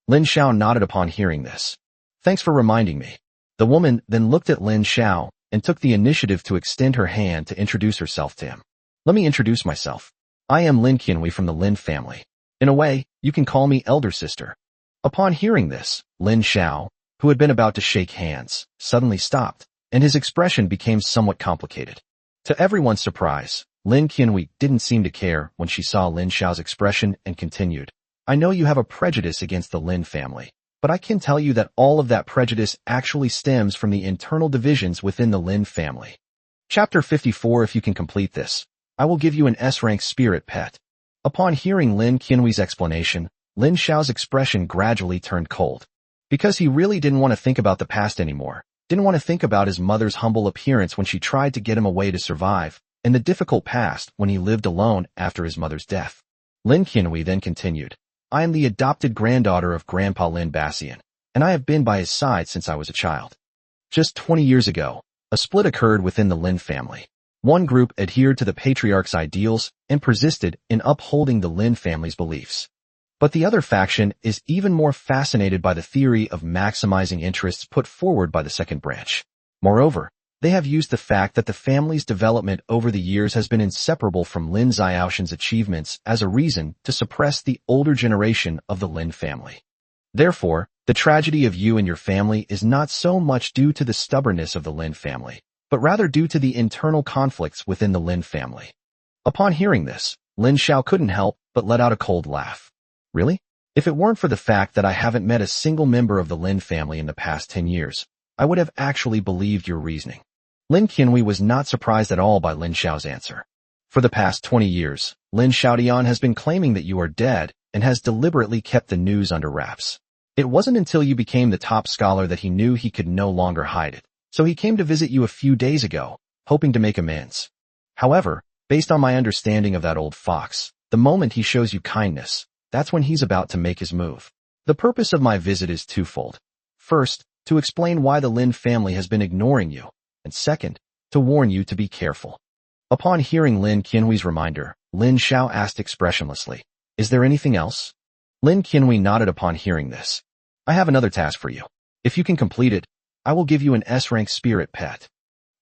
Speaker 1: Lin Xiao nodded upon hearing this. "Thanks for reminding me." The woman then looked at Lin Xiao and took the initiative to extend her hand to introduce herself to him. Let me introduce myself. I am Lin Qianhui from the Lin family. In a way, you can call me elder sister. Upon hearing this, Lin Xiao, who had been about to shake hands, suddenly stopped, and his expression became somewhat complicated. To everyone's surprise, Lin Qianhui didn't seem to care when she saw Lin Xiao's expression and continued. I know you have a prejudice against the Lin family, but I can tell you that all of that prejudice actually stems from the internal divisions within the Lin family. Chapter 54. If you can complete this, I will give you an S-rank spirit pet. Upon hearing Lin Qianhui's explanation, Lin Xiao's expression gradually turned cold. Because he really didn't want to think about the past anymore, didn't want to think about his mother's humble appearance when she tried to get him away to survive, and the difficult past when he lived alone after his mother's death. Lin Qianhui then continued, I am the adopted granddaughter of Grandpa Lin Bassian, and I have been by his side since I was a child. Just 20 years ago, a split occurred within the Lin family. One group adhered to the patriarch's ideals and persisted in upholding the Lin family's beliefs. But the other faction is even more fascinated by the theory of maximizing interests put forward by the second branch. Moreover, they have used the fact that the family's development over the years has been inseparable from Lin Xiaoshan's achievements as a reason to suppress the older generation of the Lin family. Therefore, the tragedy of you and your family is not so much due to the stubbornness of the Lin family, but rather due to the internal conflicts within the Lin family. Upon hearing this, Lin Xiao couldn't help but let out a cold laugh. Really? If it weren't for the fact that I haven't met a single member of the Lin family in the past 10 years, I would have actually believed your reasoning. Lin Qianhui was not surprised at all by Lin Xiao's answer. For the past 20 years, Lin Xiaodian has been claiming that you are dead and has deliberately kept the news under wraps. It wasn't until you became the top scholar that he knew he could no longer hide it, so he came to visit you a few days ago, hoping to make amends. However, based on my understanding of that old fox, the moment he shows you kindness, that's when he's about to make his move. The purpose of my visit is twofold. First, to explain why the Lin family has been ignoring you, and second, to warn you to be careful. Upon hearing Lin Qianhui's reminder, Lin Xiao asked expressionlessly, Is there anything else? Lin Qianhui nodded upon hearing this. I have another task for you. If you can complete it, I will give you an S-rank spirit pet.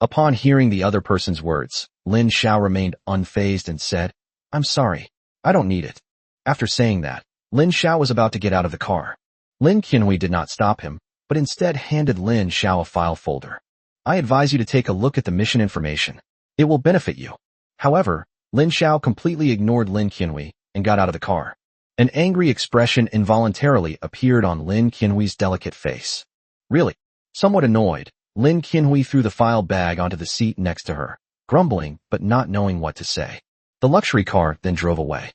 Speaker 1: Upon hearing the other person's words, Lin Xiao remained unfazed and said, I'm sorry, I don't need it. After saying that, Lin Xiao was about to get out of the car. Lin Qianhui did not stop him, but instead handed Lin Xiao a file folder. I advise you to take a look at the mission information. It will benefit you. However, Lin Xiao completely ignored Lin Qianhui and got out of the car. An angry expression involuntarily appeared on Lin Qianhui's delicate face. Really? Somewhat annoyed, Lin Qianhui threw the file bag onto the seat next to her, grumbling but not knowing what to say. The luxury car then drove away.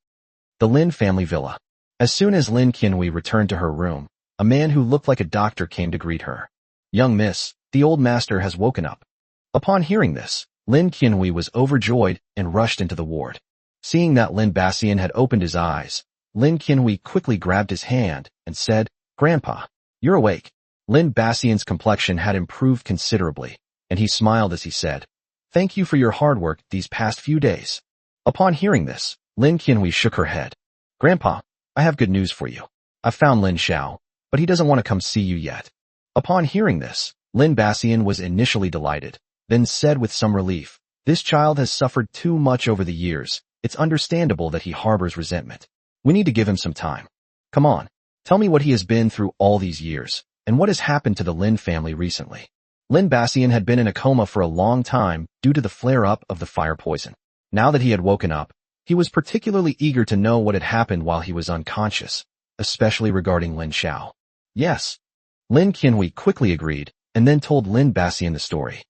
Speaker 1: The Lin family villa. As soon as Lin Qianhui returned to her room, a man who looked like a doctor came to greet her. Young miss, the old master has woken up. Upon hearing this, Lin Qianhui was overjoyed and rushed into the ward. Seeing that Lin Bassian had opened his eyes, Lin Qianhui quickly grabbed his hand and said, Grandpa, you're awake. Lin Bassian's complexion had improved considerably, and he smiled as he said, Thank you for your hard work these past few days. Upon hearing this, Lin Qianhui shook her head. Grandpa, I have good news for you. I've found Lin Xiao, but he doesn't want to come see you yet. Upon hearing this, Lin Bassian was initially delighted, then said with some relief, This child has suffered too much over the years. It's understandable that he harbors resentment. We need to give him some time. Come on, tell me what he has been through all these years, and what has happened to the Lin family recently. Lin Bassian had been in a coma for a long time due to the flare-up of the fire poison. Now that he had woken up, he was particularly eager to know what had happened while he was unconscious, especially regarding Lin Xiao. Yes. Lin Qianhui quickly agreed, and then told Lin Bassian the story.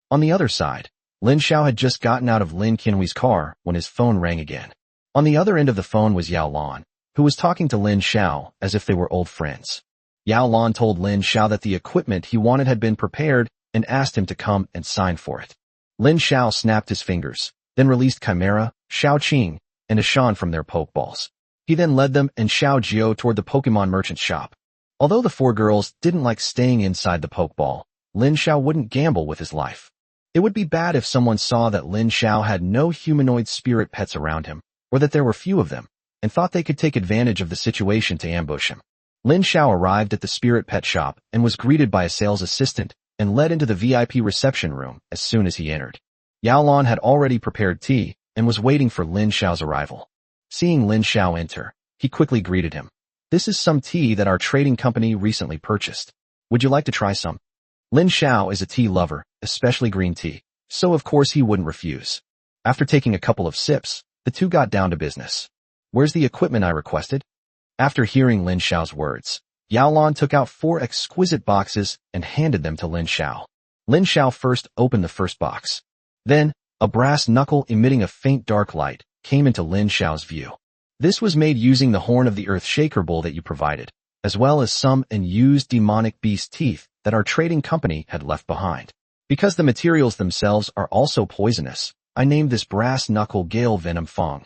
Speaker 1: On the other side, Lin Xiao had just gotten out of Lin Qianhui's car when his phone rang again. On the other end of the phone was Yao Lan, who was talking to Lin Xiao as if they were old friends. Yao Lan told Lin Xiao that the equipment he wanted had been prepared and asked him to come and sign for it. Lin Xiao snapped his fingers, then released Chimera, Xiao Qing, and Ashan from their Pokeballs. He then led them and Xiao Jiao toward the Pokemon merchant shop. Although the four girls didn't like staying inside the Pokeball, Lin Xiao wouldn't gamble with his life. It would be bad if someone saw that Lin Xiao had no humanoid spirit pets around him, or that there were few of them, and thought they could take advantage of the situation to ambush him. Lin Xiao arrived at the spirit pet shop and was greeted by a sales assistant, and led into the VIP reception room as soon as he entered. Yao Lan had already prepared tea and was waiting for Lin Xiao's arrival. Seeing Lin Xiao enter, he quickly greeted him. "This is some tea that our trading company recently purchased. Would you like to try some?" Lin Xiao is a tea lover, especially green tea, so of course he wouldn't refuse. After taking a couple of sips, the two got down to business. "Where's the equipment I requested?" After hearing Lin Xiao's words, Yao Lan took out 4 exquisite boxes and handed them to Lin Xiao. Lin Xiao first opened the first box. Then, a brass knuckle emitting a faint dark light came into Lin Xiao's view. This was made using the horn of the earth shaker bowl that you provided, as well as some unused demonic beast teeth that our trading company had left behind. Because the materials themselves are also poisonous, I named this brass knuckle Gale Venom Fong.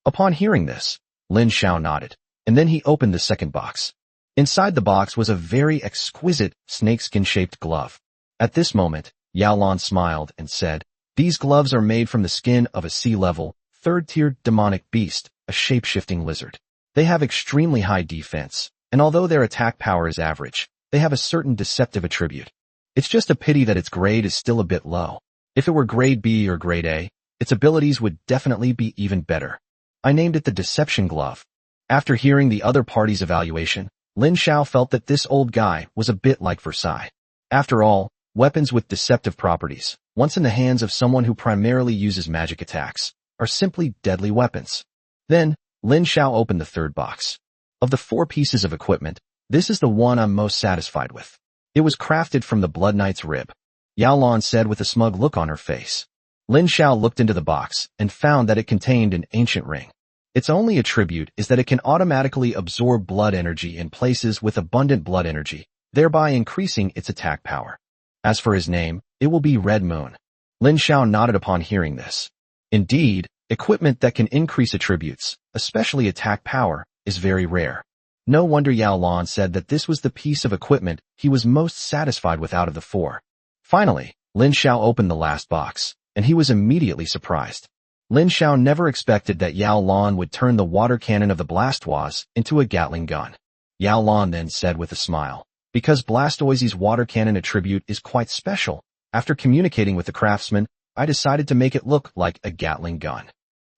Speaker 1: Upon hearing this, Lin Xiao nodded, and then he opened the second box. Inside the box was a very exquisite snakeskin-shaped glove. At this moment, Yao Lan smiled and said, "These gloves are made from the skin of a sea-level, third-tier demonic beast, a shape-shifting lizard. They have extremely high defense, and although their attack power is average, they have a certain deceptive attribute. It's just a pity that its grade is still a bit low. If it were grade B or grade A, its abilities would definitely be even better. I named it the Deception Glove." After hearing the other party's evaluation, Lin Xiao felt that this old guy was a bit like Versailles. After all, weapons with deceptive properties, once in the hands of someone who primarily uses magic attacks, are simply deadly weapons. Then, Lin Xiao opened the third box. Of the 4 pieces of equipment, this is the one I'm most satisfied with. It was crafted from the Blood Knight's rib, Yao Lan said with a smug look on her face. Lin Xiao looked into the box and found that it contained an ancient ring. Its only attribute is that it can automatically absorb blood energy in places with abundant blood energy, thereby increasing its attack power. As for his name, it will be Red Moon. Lin Xiao nodded upon hearing this. Indeed, equipment that can increase attributes, especially attack power, is very rare. No wonder Yao Lan said that this was the piece of equipment he was most satisfied with out of the 4. Finally, Lin Xiao opened the last box, and he was immediately surprised. Lin Xiao never expected that Yao Lan would turn the water cannon of the Blastoise into a Gatling gun. Yao Lan then said with a smile, "Because Blastoise's water cannon attribute is quite special, after communicating with the craftsman, I decided to make it look like a Gatling gun.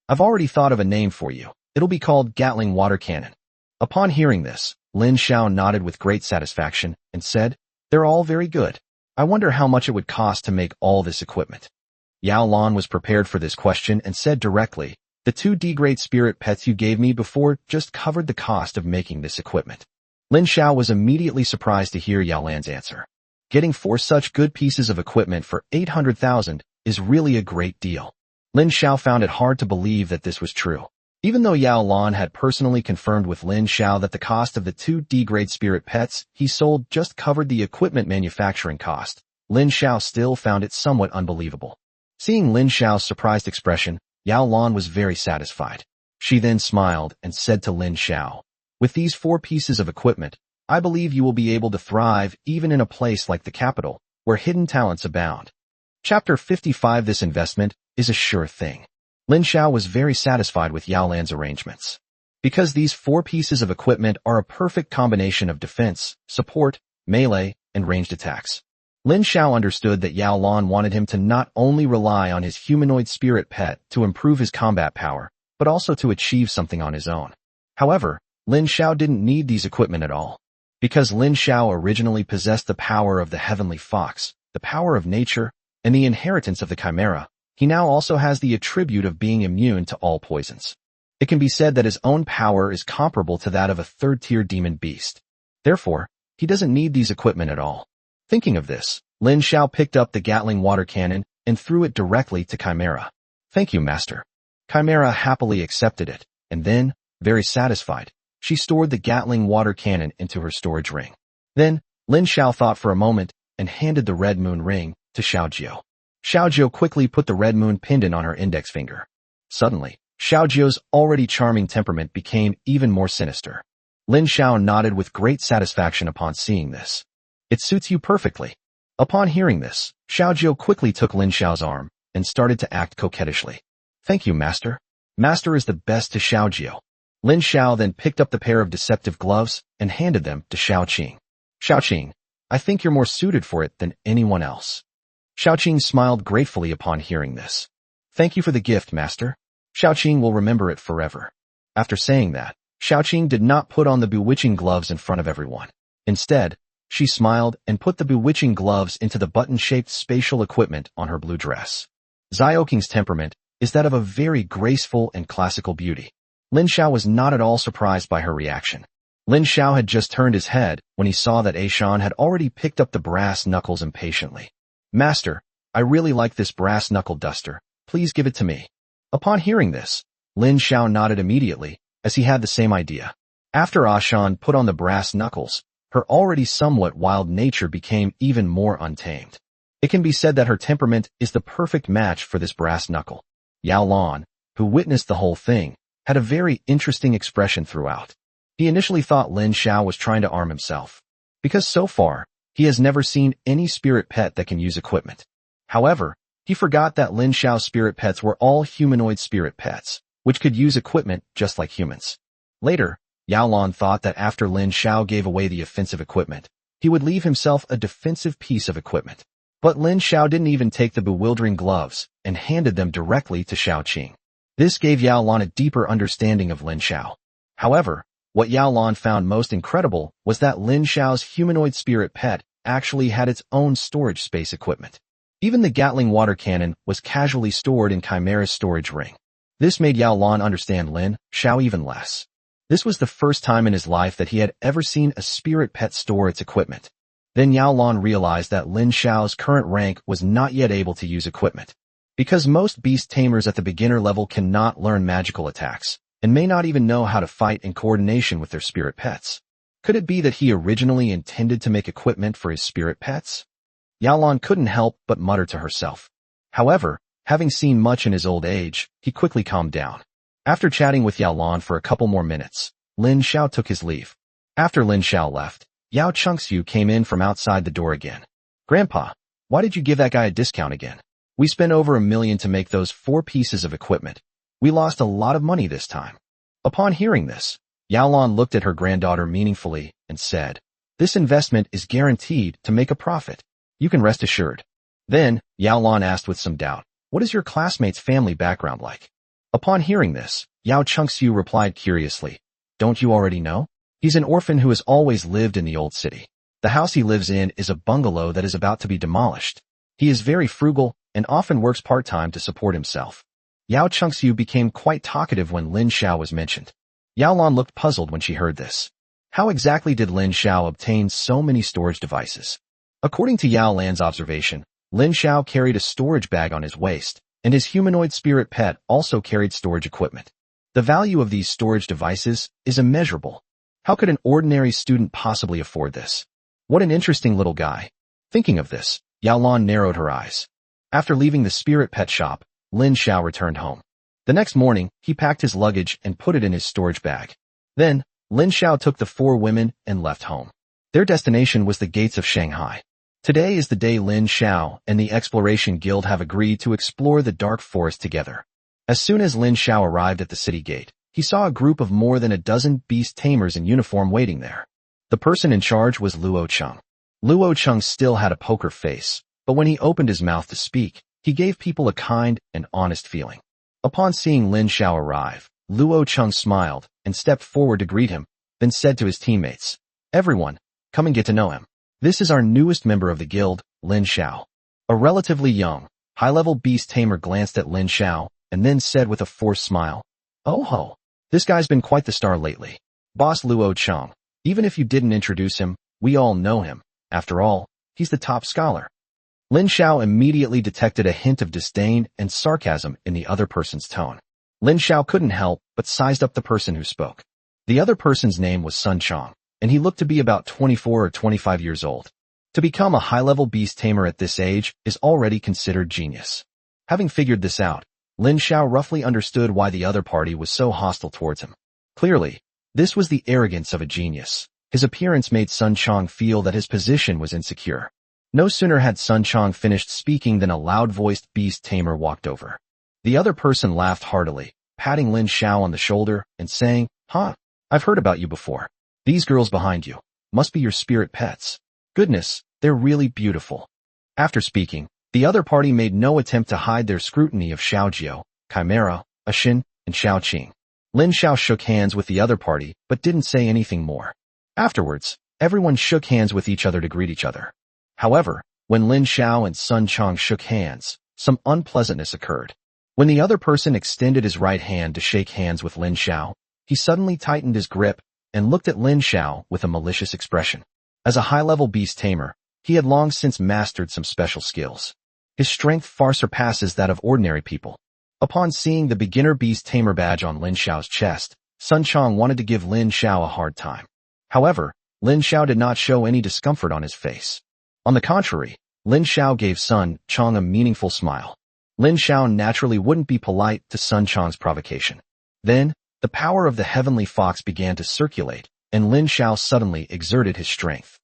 Speaker 1: I've already thought of a name for you. It'll be called Gatling Water Cannon." Upon hearing this, Lin Xiao nodded with great satisfaction and said, "They're all very good. I wonder how much it would cost to make all this equipment." Yao Lan was prepared for this question and said directly, "The 2 D-grade spirit pets you gave me before just covered the cost of making this equipment." Lin Xiao was immediately surprised to hear Yao Lan's answer. Getting 4 such good pieces of equipment for 800,000 is really a great deal. Lin Xiao found it hard to believe that this was true. Even though Yao Lan had personally confirmed with Lin Xiao that the cost of the 2 D-grade spirit pets he sold just covered the equipment manufacturing cost, Lin Xiao still found it somewhat unbelievable. Seeing Lin Xiao's surprised expression, Yao Lan was very satisfied. She then smiled and said to Lin Xiao, "With these 4 pieces of equipment, I believe you will be able to thrive even in a place like the capital, where hidden talents abound." Chapter 55. This investment is a sure thing. Lin Xiao was very satisfied with Yao Lan's arrangements. Because these 4 pieces of equipment are a perfect combination of defense, support, melee, and ranged attacks. Lin Xiao understood that Yao Lan wanted him to not only rely on his humanoid spirit pet to improve his combat power, but also to achieve something on his own. However, Lin Xiao didn't need these equipment at all. Because Lin Xiao originally possessed the power of the heavenly fox, the power of nature, and the inheritance of the chimera, he now also has the attribute of being immune to all poisons. It can be said that his own power is comparable to that of a 3rd-tier demon beast. Therefore, he doesn't need these equipment at all. Thinking of this, Lin Xiao picked up the Gatling water cannon and threw it directly to Chimera. "Thank you, master." Chimera happily accepted it, and then, very satisfied, she stored the Gatling water cannon into her storage ring. Then, Lin Xiao thought for a moment and handed the Red Moon ring to Xiaojiu. Xiaojiu quickly put the Red Moon pendant on her index finger. Suddenly, Xiaojiu's already charming temperament became even more sinister. Lin Xiao nodded with great satisfaction upon seeing this. "It suits you perfectly." Upon hearing this, Xiaojiu quickly took Lin Xiao's arm and started to act coquettishly. "Thank you, master." Master is the best to Xiaojiu. Lin Xiao then picked up the pair of deceptive gloves and handed them to Xiao Qing. "Xiao Qing, I think you're more suited for it than anyone else. Xiaoqing smiled gratefully upon hearing this. Thank you for the gift, master. Xiaoqing will remember it forever. After saying that, Xiaoqing did not put on the bewitching gloves in front of everyone. Instead, she smiled and put the bewitching gloves into the button-shaped spatial equipment on her blue dress. Xiaoqing's temperament is that of a very graceful and classical beauty. Lin Xiao was not at all surprised by her reaction. Lin Xiao had just turned his head when he saw that Aishan had already picked up the brass knuckles impatiently. Master, I really like this brass knuckle duster. Please give it to me. Upon hearing this, Lin Xiao nodded immediately, as he had the same idea. After Aishan put on the brass knuckles, her already somewhat wild nature became even more untamed. It can be said that her temperament is the perfect match for this brass knuckle. Yao Lan, who witnessed the whole thing, had a very interesting expression throughout. He initially thought Lin Xiao was trying to arm himself, because so far, he has never seen any spirit pet that can use equipment. However, he forgot that Lin Xiao's spirit pets were all humanoid spirit pets, which could use equipment just like humans. Later, Yao Lan thought that after Lin Xiao gave away the offensive equipment, he would leave himself a defensive piece of equipment. But Lin Xiao didn't even take the bewildering gloves and handed them directly to Xiaoqing. This gave Yao Lan a deeper understanding of Lin Xiao. However, what Yao Lan found most incredible was that Lin Xiao's humanoid spirit pet actually had its own storage space equipment. Even the Gatling water cannon was casually stored in Chimera's storage ring. This made Yao Lan understand Lin Xiao even less. This was the first time in his life that he had ever seen a spirit pet store its equipment. Then Yao Lan realized that Lin Xiao's current rank was not yet able to use equipment. Because most beast tamers at the beginner level cannot learn magical attacks, and may not even know how to fight in coordination with their spirit pets. Could it be that he originally intended to make equipment for his spirit pets? Yao Lan couldn't help but mutter to herself. However, having seen much in his old age, he quickly calmed down. After chatting with Yao Lan for a couple more minutes, Lin Xiao took his leave. After Lin Xiao left, Yao Chengxiu came in from outside the door again. Grandpa, why did you give that guy a discount again? We spent over $1 million to make those 4 pieces of equipment. We lost a lot of money this time. Upon hearing this, Yao Lan looked at her granddaughter meaningfully and said, this investment is guaranteed to make a profit. You can rest assured. Then, Yao Lan asked with some doubt, what is your classmate's family background like? Upon hearing this, Yao Chengxiu replied curiously, don't you already know? He's an orphan who has always lived in the old city. The house he lives in is a bungalow that is about to be demolished. He is very frugal and often works part-time to support himself. Yao Chengxiu became quite talkative when Lin Xiao was mentioned. Yao Lan looked puzzled when she heard this. How exactly did Lin Xiao obtain so many storage devices? According to Yao Lan's observation, Lin Xiao carried a storage bag on his waist, and his humanoid spirit pet also carried storage equipment. The value of these storage devices is immeasurable. How could an ordinary student possibly afford this? What an interesting little guy. Thinking of this, Yao Lan narrowed her eyes. After leaving the spirit pet shop, Lin Xiao returned home. The next morning, he packed his luggage and put it in his storage bag. Then, Lin Xiao took the 4 women and left home. Their destination was the gates of Shanghai. Today is the day Lin Xiao and the Exploration Guild have agreed to explore the dark forest together. As soon as Lin Xiao arrived at the city gate, he saw a group of more than a dozen beast tamers in uniform waiting there. The person in charge was Luo Cheng. Luo Cheng still had a poker face, but when he opened his mouth to speak, he gave people a kind and honest feeling. Upon seeing Lin Xiao arrive, Luo Cheng smiled and stepped forward to greet him, then said to his teammates, everyone, come and get to know him. This is our newest member of the guild, Lin Xiao. A relatively young, high-level beast tamer glanced at Lin Xiao and then said with a forced smile, oh ho, this guy's been quite the star lately. Boss Luo Cheng, even if you didn't introduce him, we all know him. After all, he's the top scholar. Lin Xiao immediately detected a hint of disdain and sarcasm in the other person's tone. Lin Xiao couldn't help but sized up the person who spoke. The other person's name was Sun Chong, and he looked to be about 24 or 25 years old. To become a high-level beast tamer at this age is already considered genius. Having figured this out, Lin Xiao roughly understood why the other party was so hostile towards him. Clearly, this was the arrogance of a genius. His appearance made Sun Chong feel that his position was insecure. No sooner had Sun Chong finished speaking than a loud-voiced beast tamer walked over. The other person laughed heartily, patting Lin Xiao on the shoulder and saying, I've heard about you before. These girls behind you must be your spirit pets. Goodness, they're really beautiful. After speaking, the other party made no attempt to hide their scrutiny of Xiaojiao, Chimera, Ashin, and Xiaoqing. Lin Xiao shook hands with the other party, but didn't say anything more. Afterwards, everyone shook hands with each other to greet each other. However, when Lin Xiao and Sun Chong shook hands, some unpleasantness occurred. When the other person extended his right hand to shake hands with Lin Xiao, he suddenly tightened his grip and looked at Lin Xiao with a malicious expression. As a high-level beast tamer, he had long since mastered some special skills. His strength far surpasses that of ordinary people. Upon seeing the beginner beast tamer badge on Lin Xiao's chest, Sun Chong wanted to give Lin Xiao a hard time. However, Lin Xiao did not show any discomfort on his face. On the contrary, Lin Xiao gave Sun Chong a meaningful smile. Lin Xiao naturally wouldn't be polite to Sun Chong's provocation. Then, the power of the heavenly fox began to circulate, and Lin Xiao suddenly exerted his strength.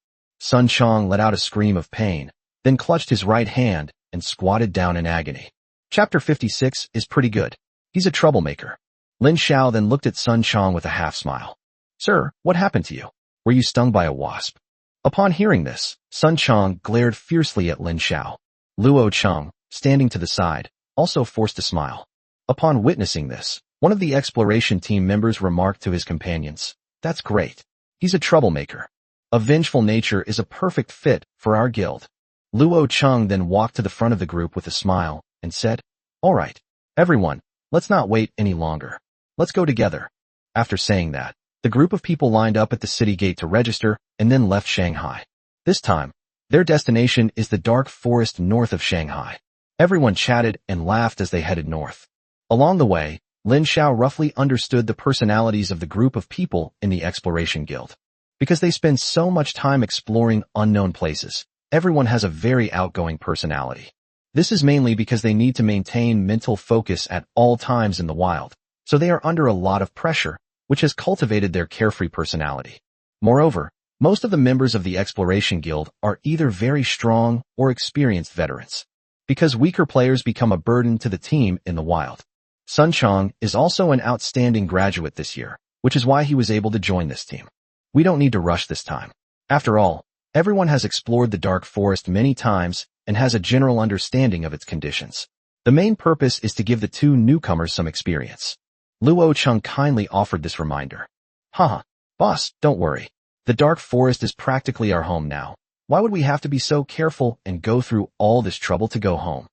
Speaker 1: Sun Chong let out a scream of pain, then clutched his right hand and squatted down in agony. Chapter 56 is pretty good. He's a troublemaker. Lin Xiao then looked at Sun Chong with a half-smile. Sir, what happened to you? Were you stung by a wasp? Upon hearing this, Sun Chong glared fiercely at Lin Xiao. Luo Cheng, standing to the side, also forced a smile. Upon witnessing this, one of the exploration team members remarked to his companions, "That's great. He's a troublemaker. A vengeful nature is a perfect fit for our guild." Luo Cheng then walked to the front of the group with a smile and said, "All right, everyone, let's not wait any longer. Let's go together." After saying that, the group of people lined up at the city gate to register and then left Shanghai. This time, their destination is the dark forest north of Shanghai. Everyone chatted and laughed as they headed north. Along the way, Lin Xiao roughly understood the personalities of the group of people in the Exploration Guild. Because they spend so much time exploring unknown places, everyone has a very outgoing personality. This is mainly because they need to maintain mental focus at all times in the wild, so they are under a lot of pressure, which has cultivated their carefree personality. Moreover, most of the members of the Exploration Guild are either very strong or experienced veterans. Because weaker players become a burden to the team in the wild. Sun Chong is also an outstanding graduate this year, which is why he was able to join this team. We don't need to rush this time. After all, everyone has explored the dark forest many times and has a general understanding of its conditions. The main purpose is to give the two newcomers some experience. Luo Cheng kindly offered this reminder. Haha, boss, don't worry. The dark forest is practically our home now. Why would we have to be so careful and go through all this trouble to go home?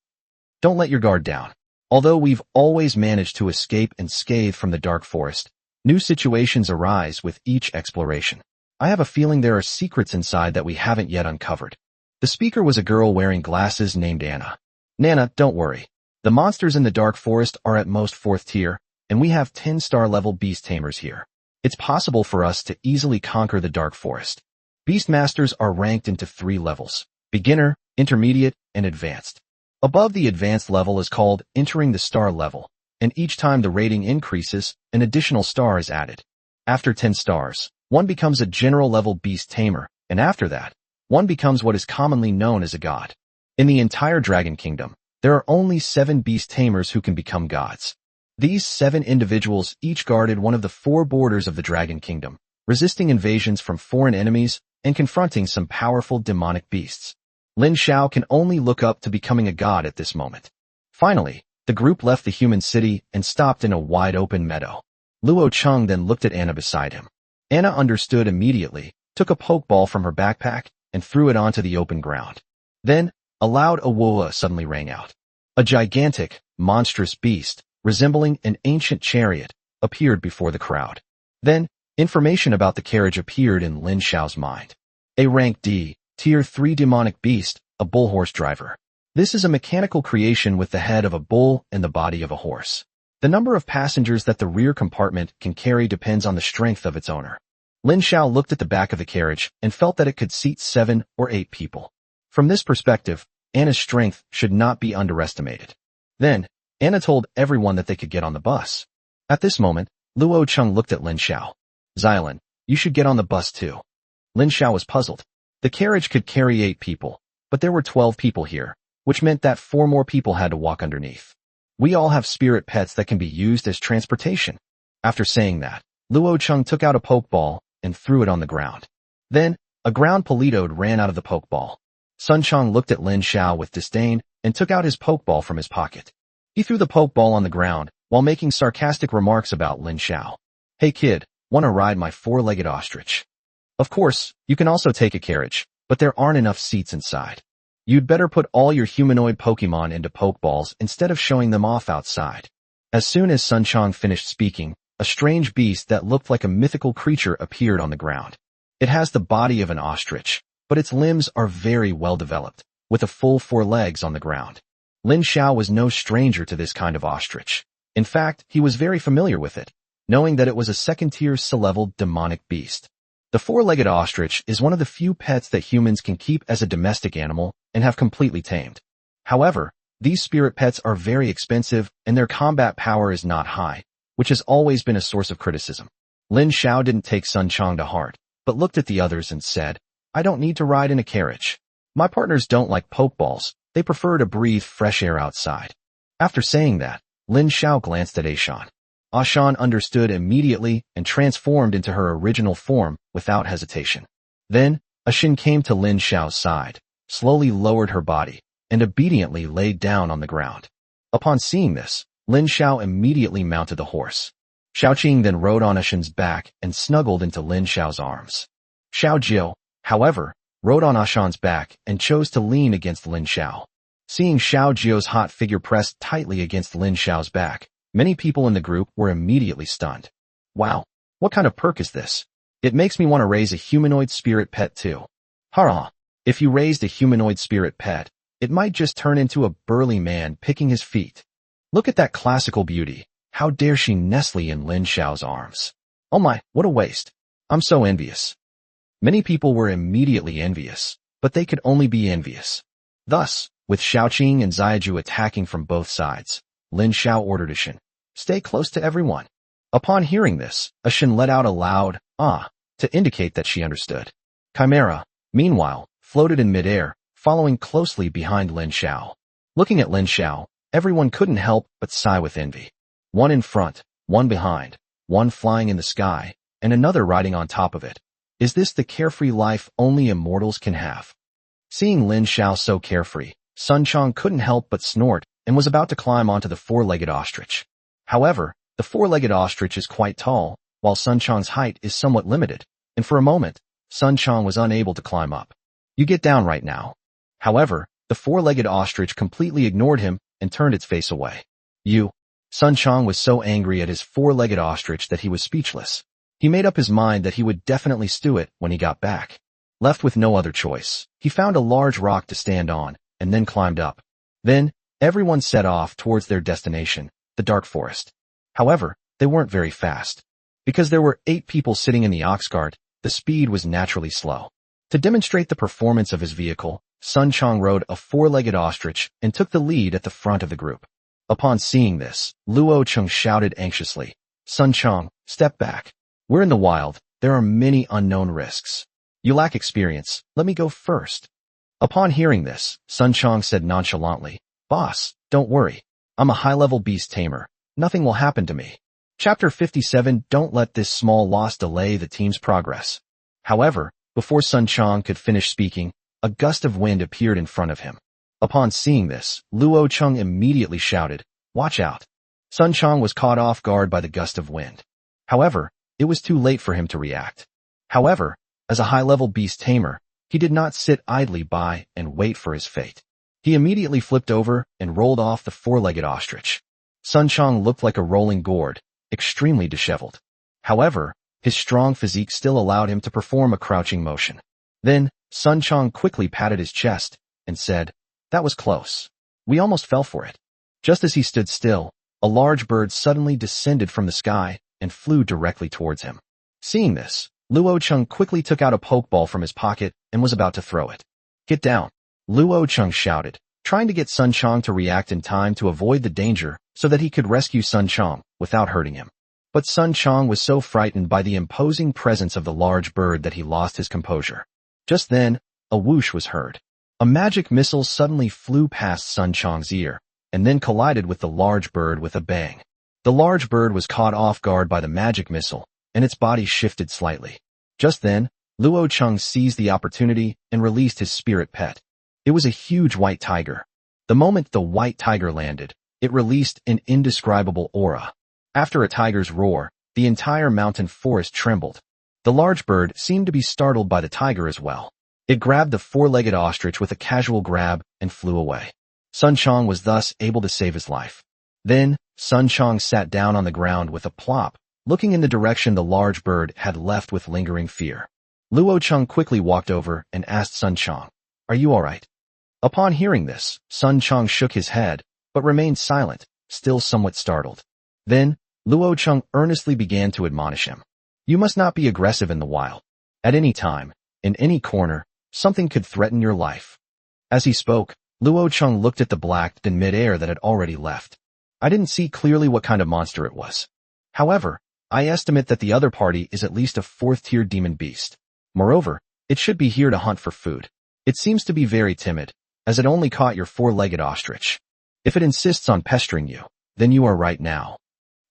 Speaker 1: Don't let your guard down. Although we've always managed to escape unscathed from the dark forest, new situations arise with each exploration. I have a feeling there are secrets inside that we haven't yet uncovered. The speaker was a girl wearing glasses named Anna. Nana, don't worry. The monsters in the dark forest are at most 4th tier, and we have 10-star level beast tamers here. It's possible for us to easily conquer the dark forest. Beastmasters are ranked into 3 levels: beginner, intermediate, and advanced. Above the advanced level is called entering the star level, and each time the rating increases, an additional star is added. After 10 stars, one becomes a general level beast tamer, and after that, one becomes what is commonly known as a god. In the entire Dragon Kingdom, there are only 7 beast tamers who can become gods. These 7 individuals each guarded one of the 4 borders of the Dragon Kingdom, resisting invasions from foreign enemies and confronting some powerful demonic beasts. Lin Xiao can only look up to becoming a god at this moment. Finally, the group left the human city and stopped in a wide-open meadow. Luo Cheng then looked at Anna beside him. Anna understood immediately, took a pokeball from her backpack, and threw it onto the open ground. Then, a loud awoa suddenly rang out. A gigantic, monstrous beast, resembling an ancient chariot, appeared before the crowd. Then, information about the carriage appeared in Lin Xiao's mind. A rank D, Tier 3 demonic beast, a bull horse driver. This is a mechanical creation with the head of a bull and the body of a horse. The number of passengers that the rear compartment can carry depends on the strength of its owner. Lin Xiao looked at the back of the carriage and felt that it could seat 7 or 8 people. From this perspective, Anna's strength should not be underestimated. Then, Anna told everyone that they could get on the bus. At this moment, Luo Cheng looked at Lin Xiao. Xylan, you should get on the bus too. Lin Xiao was puzzled. The carriage could carry 8 people, but there were 12 people here, which meant that 4 more people had to walk underneath. We all have spirit pets that can be used as transportation. After saying that, Luo Cheng took out a pokeball and threw it on the ground. Then, A ground Politoed ran out of the pokeball. Sun Chong looked at Lin Xiao with disdain and took out his pokeball from his pocket. He threw the pokeball on the ground while making sarcastic remarks about Lin Xiao. Hey kid, wanna ride my four-legged ostrich? Of course, you can also take a carriage, but there aren't enough seats inside. You'd better put all your humanoid Pokemon into Pokeballs instead of showing them off outside. As soon as Sun Chong finished speaking, a strange beast that looked like a mythical creature appeared on the ground. It has the body of an ostrich, but its limbs are very well developed, with a full 4 legs on the ground. Lin Xiao was no stranger to this kind of ostrich. In fact, he was very familiar with it, knowing that it was a second-tier C-level demonic beast. The 4-legged ostrich is one of the few pets that humans can keep as a domestic animal and have completely tamed. However, these spirit pets are very expensive and their combat power is not high, which has always been a source of criticism. Lin Xiao didn't take Sun Chong to heart, but looked at the others and said, I don't need to ride in a carriage. My partners don't like Pokeballs, they prefer to breathe fresh air outside. After saying that, Lin Xiao glanced at Ashan. Ashan understood immediately and transformed into her original form without hesitation. Then, Ashin came to Lin Xiao's side, slowly lowered her body, and obediently laid down on the ground. Upon seeing this, Lin Xiao immediately mounted the horse. Xiaoqing then rode on Ashin's back and snuggled into Lin Xiao's arms. Xiao Jiu, however, rode on Ashan's back and chose to lean against Lin Xiao. Seeing Xiao Jiu's hot figure pressed tightly against Lin Xiao's back, many people in the group were immediately stunned. Wow, what kind of perk is this? It makes me want to raise a humanoid spirit pet too. Hurrah! If you raised a humanoid spirit pet, it might just turn into a burly man picking his feet. Look at that classical beauty. How dare she nestle in Lin Xiao's arms? Oh my, what a waste. I'm so envious. Many people were immediately envious, but they could only be envious. Thus, with Xiaoqing and Zaiju attacking from both sides, Lin Xiao ordered Ashin, stay close to everyone. Upon hearing this, Ashin let out a loud, ah, to indicate that she understood. Chimera, meanwhile, floated in midair, following closely behind Lin Xiao. Looking at Lin Xiao, everyone couldn't help but sigh with envy. One in front, one behind, one flying in the sky, and another riding on top of it. Is this the carefree life only immortals can have? Seeing Lin Xiao so carefree, Sun Chong couldn't help but snort and was about to climb onto the 4-legged ostrich. However, the 4-legged ostrich is quite tall, while Sun Chong's height is somewhat limited, and for a moment, Sun Chong was unable to climb up. You get down right now. However, the 4-legged ostrich completely ignored him and turned its face away. Sun Chong was so angry at his 4-legged ostrich that he was speechless. He made up his mind that he would definitely stew it when he got back. Left with no other choice, he found a large rock to stand on, and then climbed up. Then, everyone set off towards their destination, the dark forest. However, they weren't very fast. Because there were 8 people sitting in the ox cart, the speed was naturally slow. To demonstrate the performance of his vehicle, Sun Chong rode a 4-legged ostrich and took the lead at the front of the group. Upon seeing this, Luo Cheng shouted anxiously, Sun Chong, step back. We're in the wild, there are many unknown risks. You lack experience, let me go first. Upon hearing this, Sun Chong said nonchalantly, Boss, don't worry. I'm a high-level beast tamer. Nothing will happen to me. Chapter 57. Don't let this small loss delay the team's progress. However, before Sun Chong could finish speaking, a gust of wind appeared in front of him. Upon seeing this, Luo Cheng immediately shouted, Watch out. Sun Chong was caught off guard by the gust of wind. However, it was too late for him to react. However, as a high-level beast tamer, he did not sit idly by and wait for his fate. He immediately flipped over and rolled off the 4-legged ostrich. Sun Chong looked like a rolling gourd, extremely disheveled. However, his strong physique still allowed him to perform a crouching motion. Then, Sun Chong quickly patted his chest and said, That was close. We almost fell for it. Just as he stood still, a large bird suddenly descended from the sky and flew directly towards him. Seeing this, Luo Cheng quickly took out a pokeball from his pocket and was about to throw it. Get down. Luo Cheng shouted, trying to get Sun Chong to react in time to avoid the danger so that he could rescue Sun Chong without hurting him. But Sun Chong was so frightened by the imposing presence of the large bird that he lost his composure. Just then, a whoosh was heard. A magic missile suddenly flew past Sun Chong's ear, and then collided with the large bird with a bang. The large bird was caught off guard by the magic missile, and its body shifted slightly. Just then, Luo Cheng seized the opportunity and released his spirit pet. It was a huge white tiger. The moment the white tiger landed, it released an indescribable aura. After a tiger's roar, the entire mountain forest trembled. The large bird seemed to be startled by the tiger as well. It grabbed the four-legged ostrich with a casual grab and flew away. Sun Chong was thus able to save his life. Then, Sun Chong sat down on the ground with a plop, looking in the direction the large bird had left with lingering fear. Luo Cheng quickly walked over and asked Sun Chong, "Are you all right?" Upon hearing this, Sun Chong shook his head, but remained silent, still somewhat startled. Then, Luo Cheng earnestly began to admonish him. "You must not be aggressive in the wild. At any time, in any corner, something could threaten your life." As he spoke, Luo Cheng looked at the black in mid-air that had already left. I didn't see clearly what kind of monster it was. However, I estimate that the other party is at least a fourth-tier demon beast. Moreover, it should be here to hunt for food. It seems to be very timid, as it only caught your four-legged ostrich. If it insists on pestering you, then you are right now.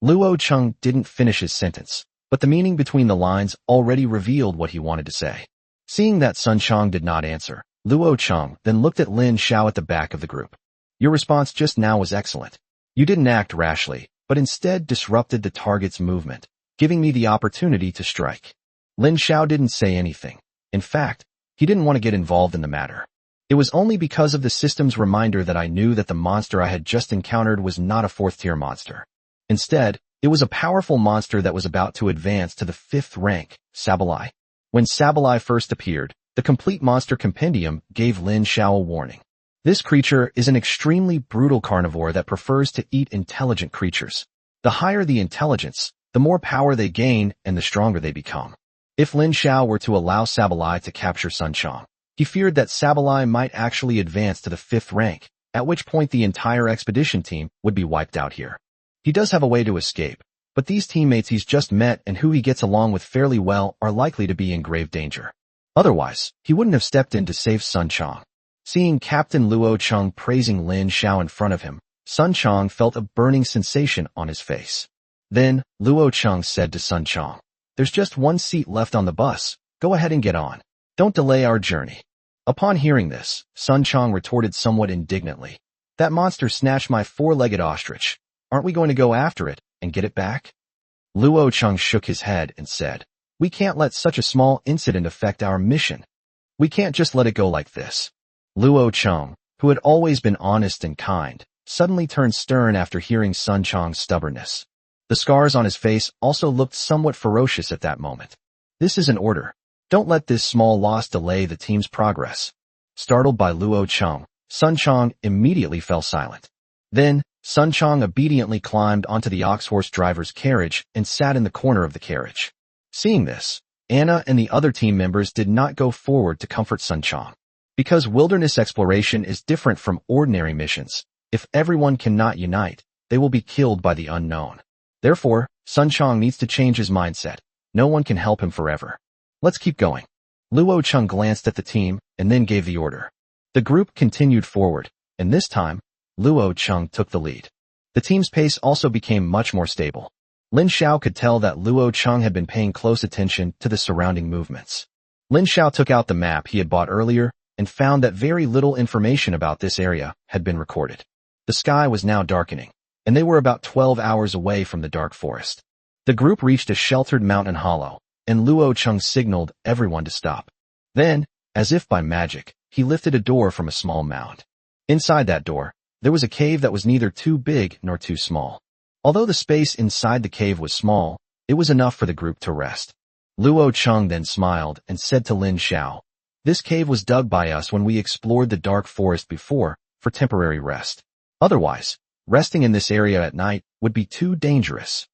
Speaker 1: Luo Cheng didn't finish his sentence, but the meaning between the lines already revealed what he wanted to say. Seeing that Sun Chong did not answer, Luo Cheng then looked at Lin Xiao at the back of the group. "Your response just now was excellent. You didn't act rashly, but instead disrupted the target's movement, giving me the opportunity to strike." Lin Xiao didn't say anything. In fact, he didn't want to get involved in the matter. It was only because of the system's reminder that I knew that the monster I had just encountered was not a fourth-tier monster. Instead, it was a powerful monster that was about to advance to the 5th rank, Sabalai. When Sabalai first appeared, the complete monster compendium gave Lin Xiao a warning. This creature is an extremely brutal carnivore that prefers to eat intelligent creatures. The higher the intelligence, the more power they gain and the stronger they become. If Lin Xiao were to allow Sabalai to capture Sun Chong, he feared that Sabalai might actually advance to the 5th rank, at which point the entire expedition team would be wiped out here. He does have a way to escape, but these teammates he's just met and who he gets along with fairly well are likely to be in grave danger. Otherwise, he wouldn't have stepped in to save Sun Chong. Seeing Captain Luo Cheng praising Lin Xiao in front of him, Sun Chong felt a burning sensation on his face. Then, Luo Cheng said to Sun Chong, "There's just one seat left on the bus. Go ahead and get on. Don't delay our journey." Upon hearing this, Sun Chong retorted somewhat indignantly, "That monster snatched my four-legged ostrich. Aren't we going to go after it and get it back?" Luo Cheng shook his head and said, "We can't let such a small incident affect our mission. We can't just let it go like this." Luo Cheng, who had always been honest and kind, suddenly turned stern after hearing Sun Chong's stubbornness. The scars on his face also looked somewhat ferocious at that moment. "This is an order. Don't let this small loss delay the team's progress." Startled by Luo Cheng, Sun Chong immediately fell silent. Then, Sun Chong obediently climbed onto the ox-horse driver's carriage and sat in the corner of the carriage. Seeing this, Anna and the other team members did not go forward to comfort Sun Chong. Because wilderness exploration is different from ordinary missions, if everyone cannot unite, they will be killed by the unknown. Therefore, Sun Chong needs to change his mindset. No one can help him forever. "Let's keep going." Luo Cheng glanced at the team and then gave the order. The group continued forward, and this time, Luo Cheng took the lead. The team's pace also became much more stable. Lin Xiao could tell that Luo Cheng had been paying close attention to the surrounding movements. Lin Xiao took out the map he had bought earlier and found that very little information about this area had been recorded. The sky was now darkening, and they were about 12 hours away from the dark forest. The group reached a sheltered mountain hollow, and Luo Cheng signaled everyone to stop. Then, as if by magic, he lifted a door from a small mound. Inside that door, there was a cave that was neither too big nor too small. Although the space inside the cave was small, it was enough for the group to rest. Luo Cheng then smiled and said to Lin Xiao, "This cave was dug by us when we explored the dark forest before, for temporary rest. Otherwise, resting in this area at night would be too dangerous."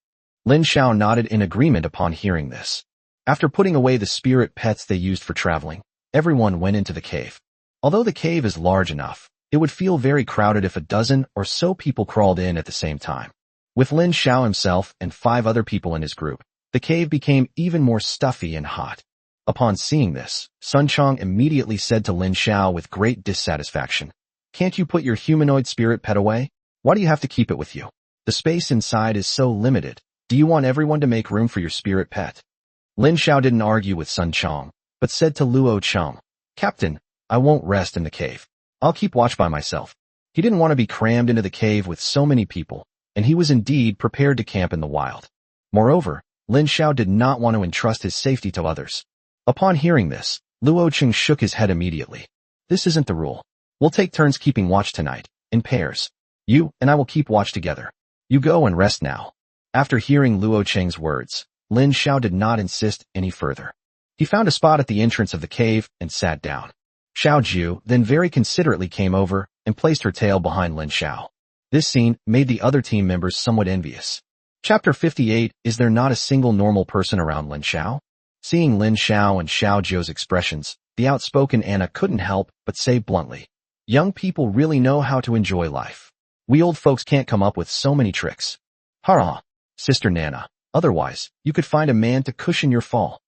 Speaker 1: Lin Xiao nodded in agreement upon hearing this. After putting away the spirit pets they used for traveling, everyone went into the cave. Although the cave is large enough, it would feel very crowded if a dozen or so people crawled in at the same time. With Lin Xiao himself and 5 other people in his group, the cave became even more stuffy and hot. Upon seeing this, Sun Chong immediately said to Lin Xiao with great dissatisfaction, "Can't you put your humanoid spirit pet away? Why do you have to keep it with you? The space inside is so limited. Do you want everyone to make room for your spirit pet?" Lin Xiao didn't argue with Sun Chong, but said to Luo Cheng, "Captain, I won't rest in the cave. I'll keep watch by myself." He didn't want to be crammed into the cave with so many people, and he was indeed prepared to camp in the wild. Moreover, Lin Xiao did not want to entrust his safety to others. Upon hearing this, Luo Cheng shook his head immediately. "This isn't the rule. We'll take turns keeping watch tonight, in pairs. You and I will keep watch together. You go and rest now." After hearing Luo Cheng's words, Lin Xiao did not insist any further. He found a spot at the entrance of the cave and sat down. Xiao Ju then very considerately came over and placed her tail behind Lin Xiao. This scene made the other team members somewhat envious. Chapter 58. Is there not a single normal person around Lin Xiao? Seeing Lin Xiao and Xiao Zhou's expressions, the outspoken Anna couldn't help but say bluntly, "Young people really know how to enjoy life. We old folks can't come up with so many tricks." "Hurrah, Sister Nana, otherwise, you could find a man to cushion your fall."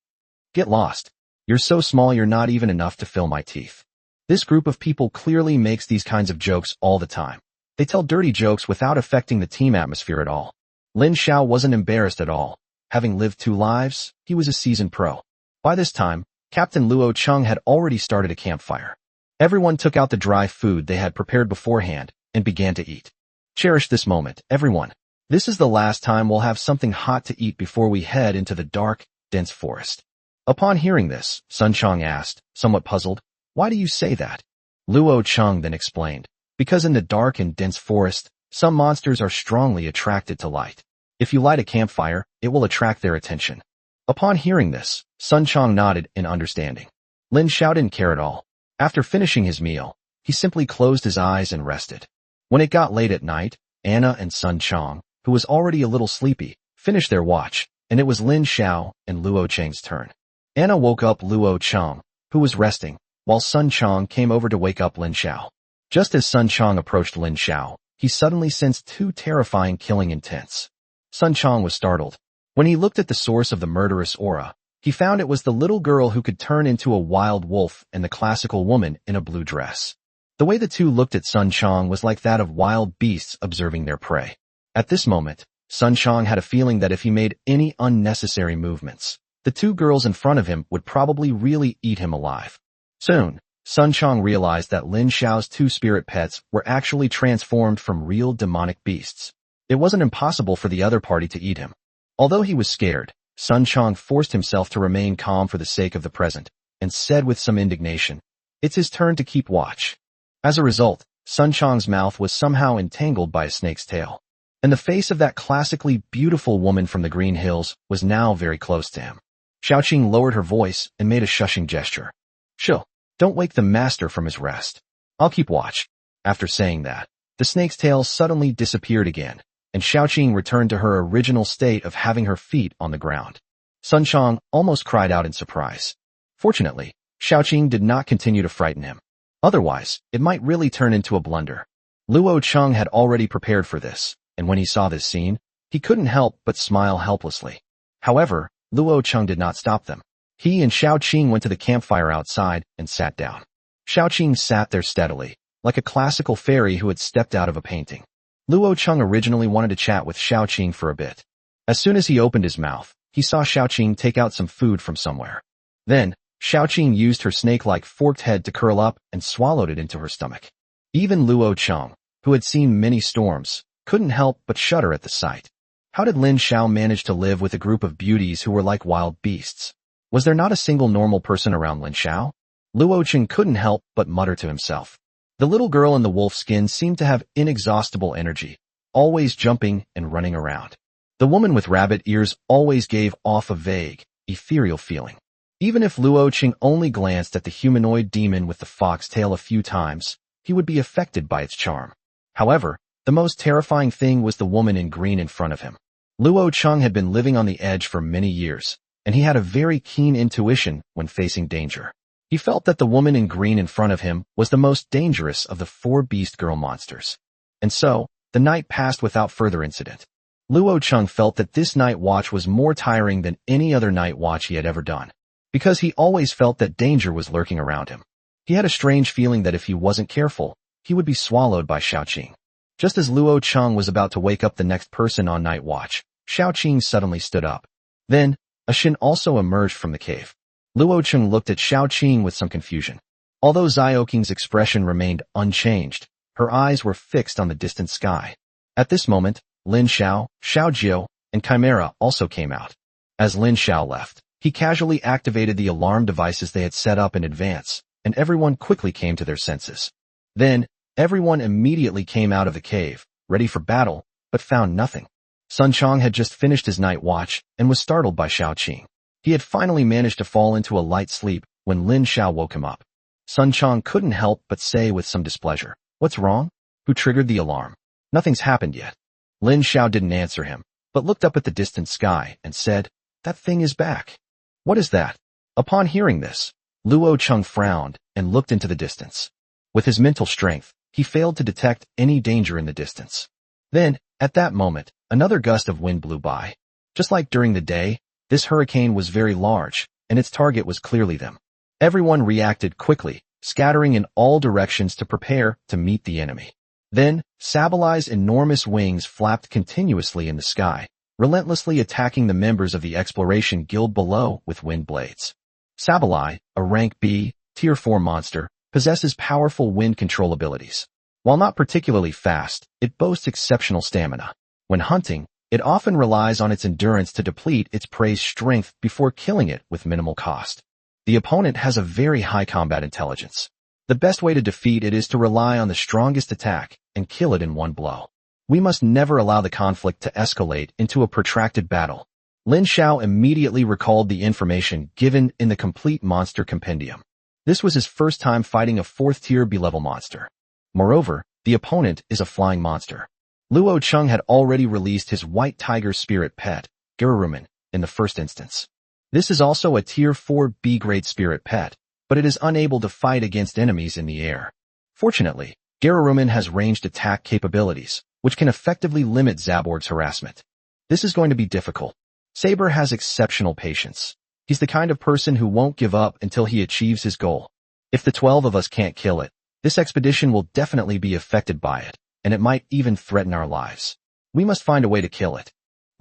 Speaker 1: "Get lost. You're so small you're not even enough to fill my teeth." This group of people clearly makes these kinds of jokes all the time. They tell dirty jokes without affecting the team atmosphere at all. Lin Xiao wasn't embarrassed at all. Having lived 2 lives, he was a seasoned pro. By this time, Captain Luo Cheng had already started a campfire. Everyone took out the dry food they had prepared beforehand and began to eat. "Cherish this moment, everyone. This is the last time we'll have something hot to eat before we head into the dark, dense forest." Upon hearing this, Sun Chong asked, somewhat puzzled, "Why do you say that?" Luo Cheng then explained, "Because in the dark and dense forest, some monsters are strongly attracted to light. If you light a campfire, it will attract their attention." Upon hearing this, Sun Chong nodded in understanding. Lin Xiao didn't care at all. After finishing his meal, he simply closed his eyes and rested. When it got late at night, Anna and Sun Chong, who was already a little sleepy, finished their watch, and it was Lin Xiao and Luo Cheng's turn. Anna woke up Luo Cheng, who was resting, while Sun Chong came over to wake up Lin Xiao. Just as Sun Chong approached Lin Xiao, he suddenly sensed 2 terrifying killing intents. Sun Chong was startled. When he looked at the source of the murderous aura, he found it was the little girl who could turn into a wild wolf and the classical woman in a blue dress. The way the two looked at Sun Chong was like that of wild beasts observing their prey. At this moment, Sun Chong had a feeling that if he made any unnecessary movements, the 2 girls in front of him would probably really eat him alive. Soon, Sun Chong realized that Lin Xiao's 2 spirit pets were actually transformed from real demonic beasts. It wasn't impossible for the other party to eat him. Although he was scared, Sun Chong forced himself to remain calm for the sake of the present, and said with some indignation, "It's his turn to keep watch." As a result, Sun Chong's mouth was somehow entangled by a snake's tail. And the face of that classically beautiful woman from the Green Hills was now very close to him. Xiaoqing lowered her voice and made a shushing gesture. "Shoo, don't wake the master from his rest. I'll keep watch." After saying that, the snake's tail suddenly disappeared again, and Xiaoqing returned to her original state of having her feet on the ground. Sun Chong almost cried out in surprise. Fortunately, Xiaoqing did not continue to frighten him. Otherwise, it might really turn into a blunder. Luo Cheng had already prepared for this, and when he saw this scene, he couldn't help but smile helplessly. However, Luo Cheng did not stop them. He and Xiaoqing went to the campfire outside and sat down. Xiaoqing sat there steadily, like a classical fairy who had stepped out of a painting. Luo Cheng originally wanted to chat with Xiaoqing for a bit. As soon as he opened his mouth, he saw Xiaoqing take out some food from somewhere. Then, Xiaoqing used her snake-like forked head to curl up and swallowed it into her stomach. Even Luo Cheng, who had seen many storms, couldn't help but shudder at the sight. How did Lin Xiao manage to live with a group of beauties who were like wild beasts? Was there not a single normal person around Lin Xiao? Luo Cheng couldn't help but mutter to himself. The little girl in the wolf skin seemed to have inexhaustible energy, always jumping and running around. The woman with rabbit ears always gave off a vague, ethereal feeling. Even if Luo Cheng only glanced at the humanoid demon with the fox tail a few times, he would be affected by its charm. However, the most terrifying thing was the woman in green in front of him. Luo Cheng had been living on the edge for many years, and he had a very keen intuition when facing danger. He felt that the woman in green in front of him was the most dangerous of the 4 beast girl monsters. And so, the night passed without further incident. Luo Cheng felt that this night watch was more tiring than any other night watch he had ever done, because he always felt that danger was lurking around him. He had a strange feeling that if he wasn't careful, he would be swallowed by Xiaoqing. Just as Luo Cheng was about to wake up the next person on night watch, Xiaoqing suddenly stood up. Then, a Shin also emerged from the cave. Luo Cheng looked at Xiao Qing with some confusion. Although Xiaoking's expression remained unchanged, her eyes were fixed on the distant sky. At this moment, Lin Xiao, Xiao Jiao, and Chimera also came out. As Lin Xiao left, he casually activated the alarm devices they had set up in advance, and everyone quickly came to their senses. Then, everyone immediately came out of the cave, ready for battle, but found nothing. Sun Chong had just finished his night watch and was startled by Xiao Qing. He had finally managed to fall into a light sleep when Lin Xiao woke him up. Sun Chong couldn't help but say with some displeasure, "What's wrong? Who triggered the alarm? Nothing's happened yet." Lin Xiao didn't answer him, but looked up at the distant sky and said, "That thing is back." "What is that?" Upon hearing this, Luo Cheng frowned and looked into the distance. With his mental strength, he failed to detect any danger in the distance. Then, at that moment, another gust of wind blew by. Just like during the day, this hurricane was very large, and its target was clearly them. Everyone reacted quickly, scattering in all directions to prepare to meet the enemy. Then, Sabalai's enormous wings flapped continuously in the sky, relentlessly attacking the members of the exploration guild below with wind blades. Sabalai, a rank B, tier 4 monster, possesses powerful wind control abilities. While not particularly fast, it boasts exceptional stamina. When hunting, it often relies on its endurance to deplete its prey's strength before killing it with minimal cost. The opponent has a very high combat intelligence. The best way to defeat it is to rely on the strongest attack and kill it in one blow. We must never allow the conflict to escalate into a protracted battle. Lin Xiao immediately recalled the information given in the complete monster compendium. This was his first time fighting a 4th tier B-level monster. Moreover, the opponent is a flying monster. Luo Cheng had already released his white tiger spirit pet, Gerurumin, in the first instance. This is also a tier 4 B-grade spirit pet, but it is unable to fight against enemies in the air. Fortunately, Gerurumin has ranged attack capabilities, which can effectively limit Zaborg's harassment. This is going to be difficult. Saber has exceptional patience. He's the kind of person who won't give up until he achieves his goal. If the 12 of us can't kill it, this expedition will definitely be affected by it, and it might even threaten our lives. We must find a way to kill it.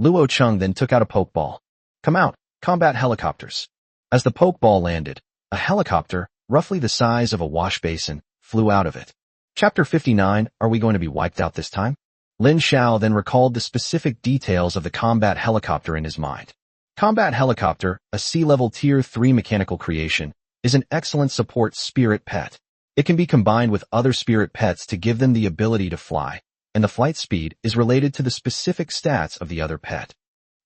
Speaker 1: Luo Cheng then took out a pokeball. "Come out, combat helicopters." As the pokeball landed, a helicopter, roughly the size of a wash basin, flew out of it. Chapter 59, Are we going to be wiped out this time? Lin Xiao then recalled the specific details of the combat helicopter in his mind. Combat helicopter, a sea-level tier 3 mechanical creation, is an excellent support spirit pet. It can be combined with other spirit pets to give them the ability to fly, and the flight speed is related to the specific stats of the other pet.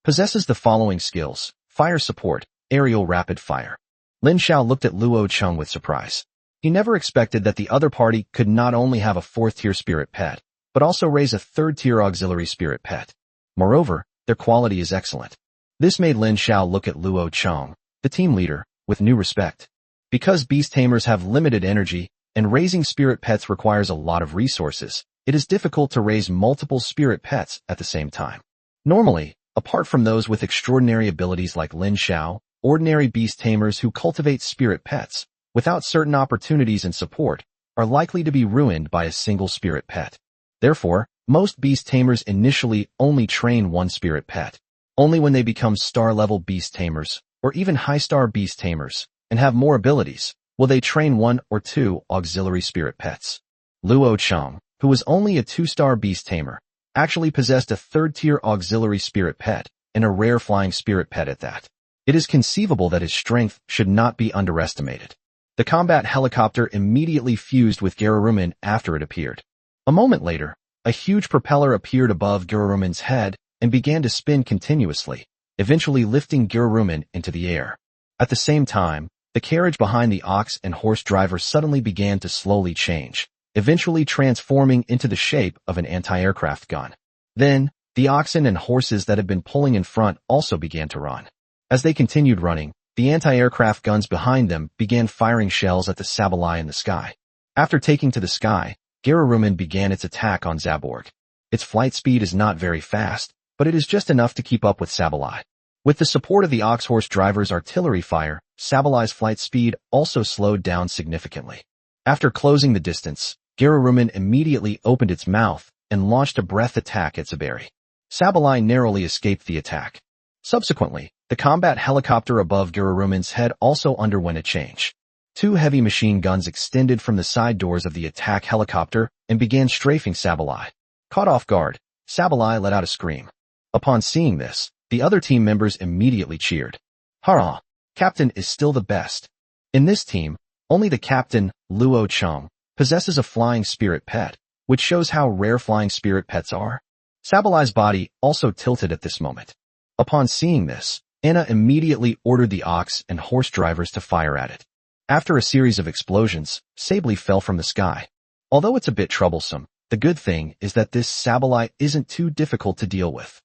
Speaker 1: Possesses the following skills: fire support, aerial rapid fire. Lin Xiao looked at Luo Cheng with surprise. He never expected that the other party could not only have a 4th tier spirit pet, but also raise a 3rd tier auxiliary spirit pet. Moreover, their quality is excellent. This made Lin Xiao look at Luo Cheng, the team leader, with new respect. Because beast tamers have limited energy, and raising spirit pets requires a lot of resources, it is difficult to raise multiple spirit pets at the same time. Normally, apart from those with extraordinary abilities like Lin Xiao, ordinary beast tamers who cultivate spirit pets, without certain opportunities and support, are likely to be ruined by a single spirit pet. Therefore, most beast tamers initially only train one spirit pet. Only when they become star-level beast tamers, or even high-star beast tamers, and have more abilities, will they train 1 or 2 auxiliary spirit pets. Luo Cheng, who was only a 2-star beast tamer, actually possessed a 3rd-tier auxiliary spirit pet, and a rare flying spirit pet at that. It is conceivable that his strength should not be underestimated. The combat helicopter immediately fused with Gerurumin after it appeared. A moment later, a huge propeller appeared above Gerurumin's head and began to spin continuously, eventually lifting Gerurumin into the air. At the same time, the carriage behind the ox and horse driver suddenly began to slowly change, eventually transforming into the shape of an anti-aircraft gun. Then, the oxen and horses that had been pulling in front also began to run. As they continued running, the anti-aircraft guns behind them began firing shells at the Sabalai in the sky. After taking to the sky, Gerurumin began its attack on Zaborg. Its flight speed is not very fast, but it is just enough to keep up with Sabalai. With the support of the ox-horse driver's artillery fire, Sabalai's flight speed also slowed down significantly. After closing the distance, Gerurumin immediately opened its mouth and launched a breath attack at Zaberi. Sabalai narrowly escaped the attack. Subsequently, The combat helicopter above Gururumin's head also underwent a change. Two heavy machine guns extended from the side doors of the attack helicopter and began strafing Sableye. Caught off guard, Sableye let out a scream. Upon seeing this, the other team members immediately cheered. Hurrah! Captain is still the best. In this team, only the captain, Luo Cheng, possesses a flying spirit pet, which shows how rare flying spirit pets are. Sabaleye's body also tilted at this moment. Upon seeing this, Anna immediately ordered the ox and horse drivers to fire at it. After a series of explosions, Sableye fell from the sky. Although it's a bit troublesome, the good thing is that this Sableye isn't too difficult to deal with.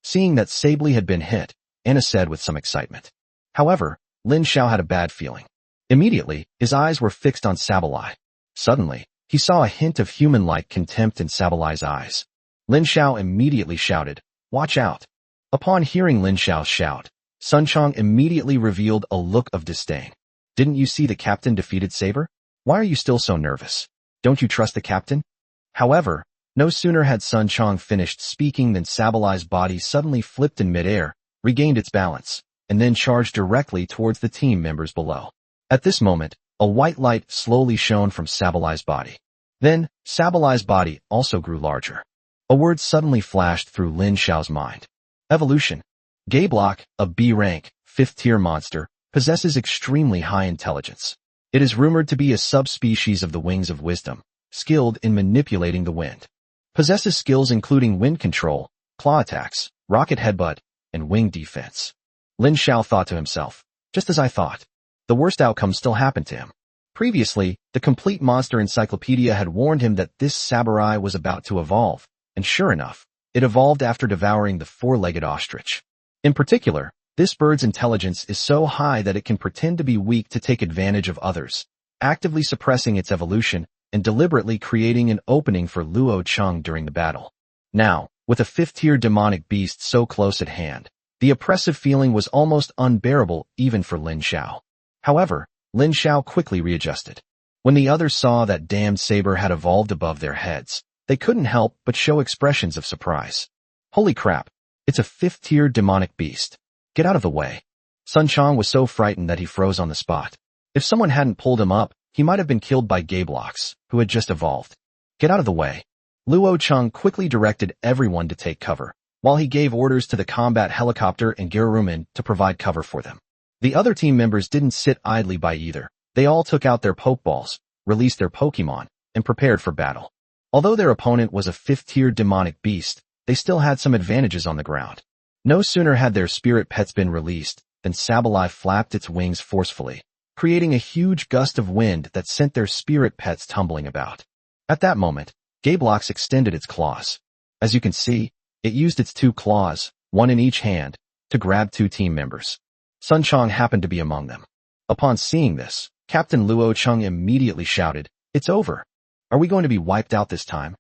Speaker 1: Seeing that Sableye had been hit, Anna said with some excitement. However, Lin Xiao had a bad feeling. Immediately, his eyes were fixed on Sableye. Suddenly, he saw a hint of human-like contempt in Sabaleye's eyes. Lin Xiao immediately shouted, "Watch out!" Upon hearing Lin Xiao's shout, Sun Chong immediately revealed a look of disdain. "Didn't you see the captain defeated Saber? Why are you still so nervous? Don't you trust the captain?" However, no sooner had Sun Chong finished speaking than Sabaleye's body suddenly flipped in midair, regained its balance, and then charged directly towards the team members below. At this moment, a white light slowly shone from Sabaleye's body. Then, Sabaleye's body also grew larger. A word suddenly flashed through Lin Xiao's mind. Evolution. Gaeblock, a B-rank, 5th-tier monster, possesses extremely high intelligence. It is rumored to be a subspecies of the Wings of Wisdom, skilled in manipulating the wind. Possesses skills including wind control, claw attacks, rocket headbutt, and wing defense. Lin Xiao thought to himself, just as I thought. The worst outcome still happened to him. Previously, the Complete Monster Encyclopedia had warned him that this Sableye was about to evolve, and sure enough, it evolved after devouring the four-legged ostrich. In particular, this bird's intelligence is so high that it can pretend to be weak to take advantage of others, actively suppressing its evolution and deliberately creating an opening for Luo Cheng during the battle. Now, with a 5th-tier demonic beast so close at hand, the oppressive feeling was almost unbearable even for Lin Xiao. However, Lin Xiao quickly readjusted. When the others saw that damned saber had evolved above their heads, they couldn't help but show expressions of surprise. Holy crap, it's a 5th-tier demonic beast. Get out of the way. Sun Chong was so frightened that he froze on the spot. If someone hadn't pulled him up, he might have been killed by Gaeblocks, who had just evolved. Get out of the way. Luo Cheng quickly directed everyone to take cover, while he gave orders to the combat helicopter and Gururumin to provide cover for them. The other team members didn't sit idly by either. They all took out their Pokeballs, released their Pokemon, and prepared for battle. Although their opponent was a 5th-tier demonic beast, they still had some advantages on the ground. No sooner had their spirit pets been released than Sableye flapped its wings forcefully, creating a huge gust of wind that sent their spirit pets tumbling about. At that moment, Gaeblocks extended its claws. As you can see, it used its 2 claws, one in each hand, to grab 2 team members. Sun Chong happened to be among them. Upon seeing this, Captain Luo Cheng immediately shouted, "It's over. Are we going to be wiped out this time?"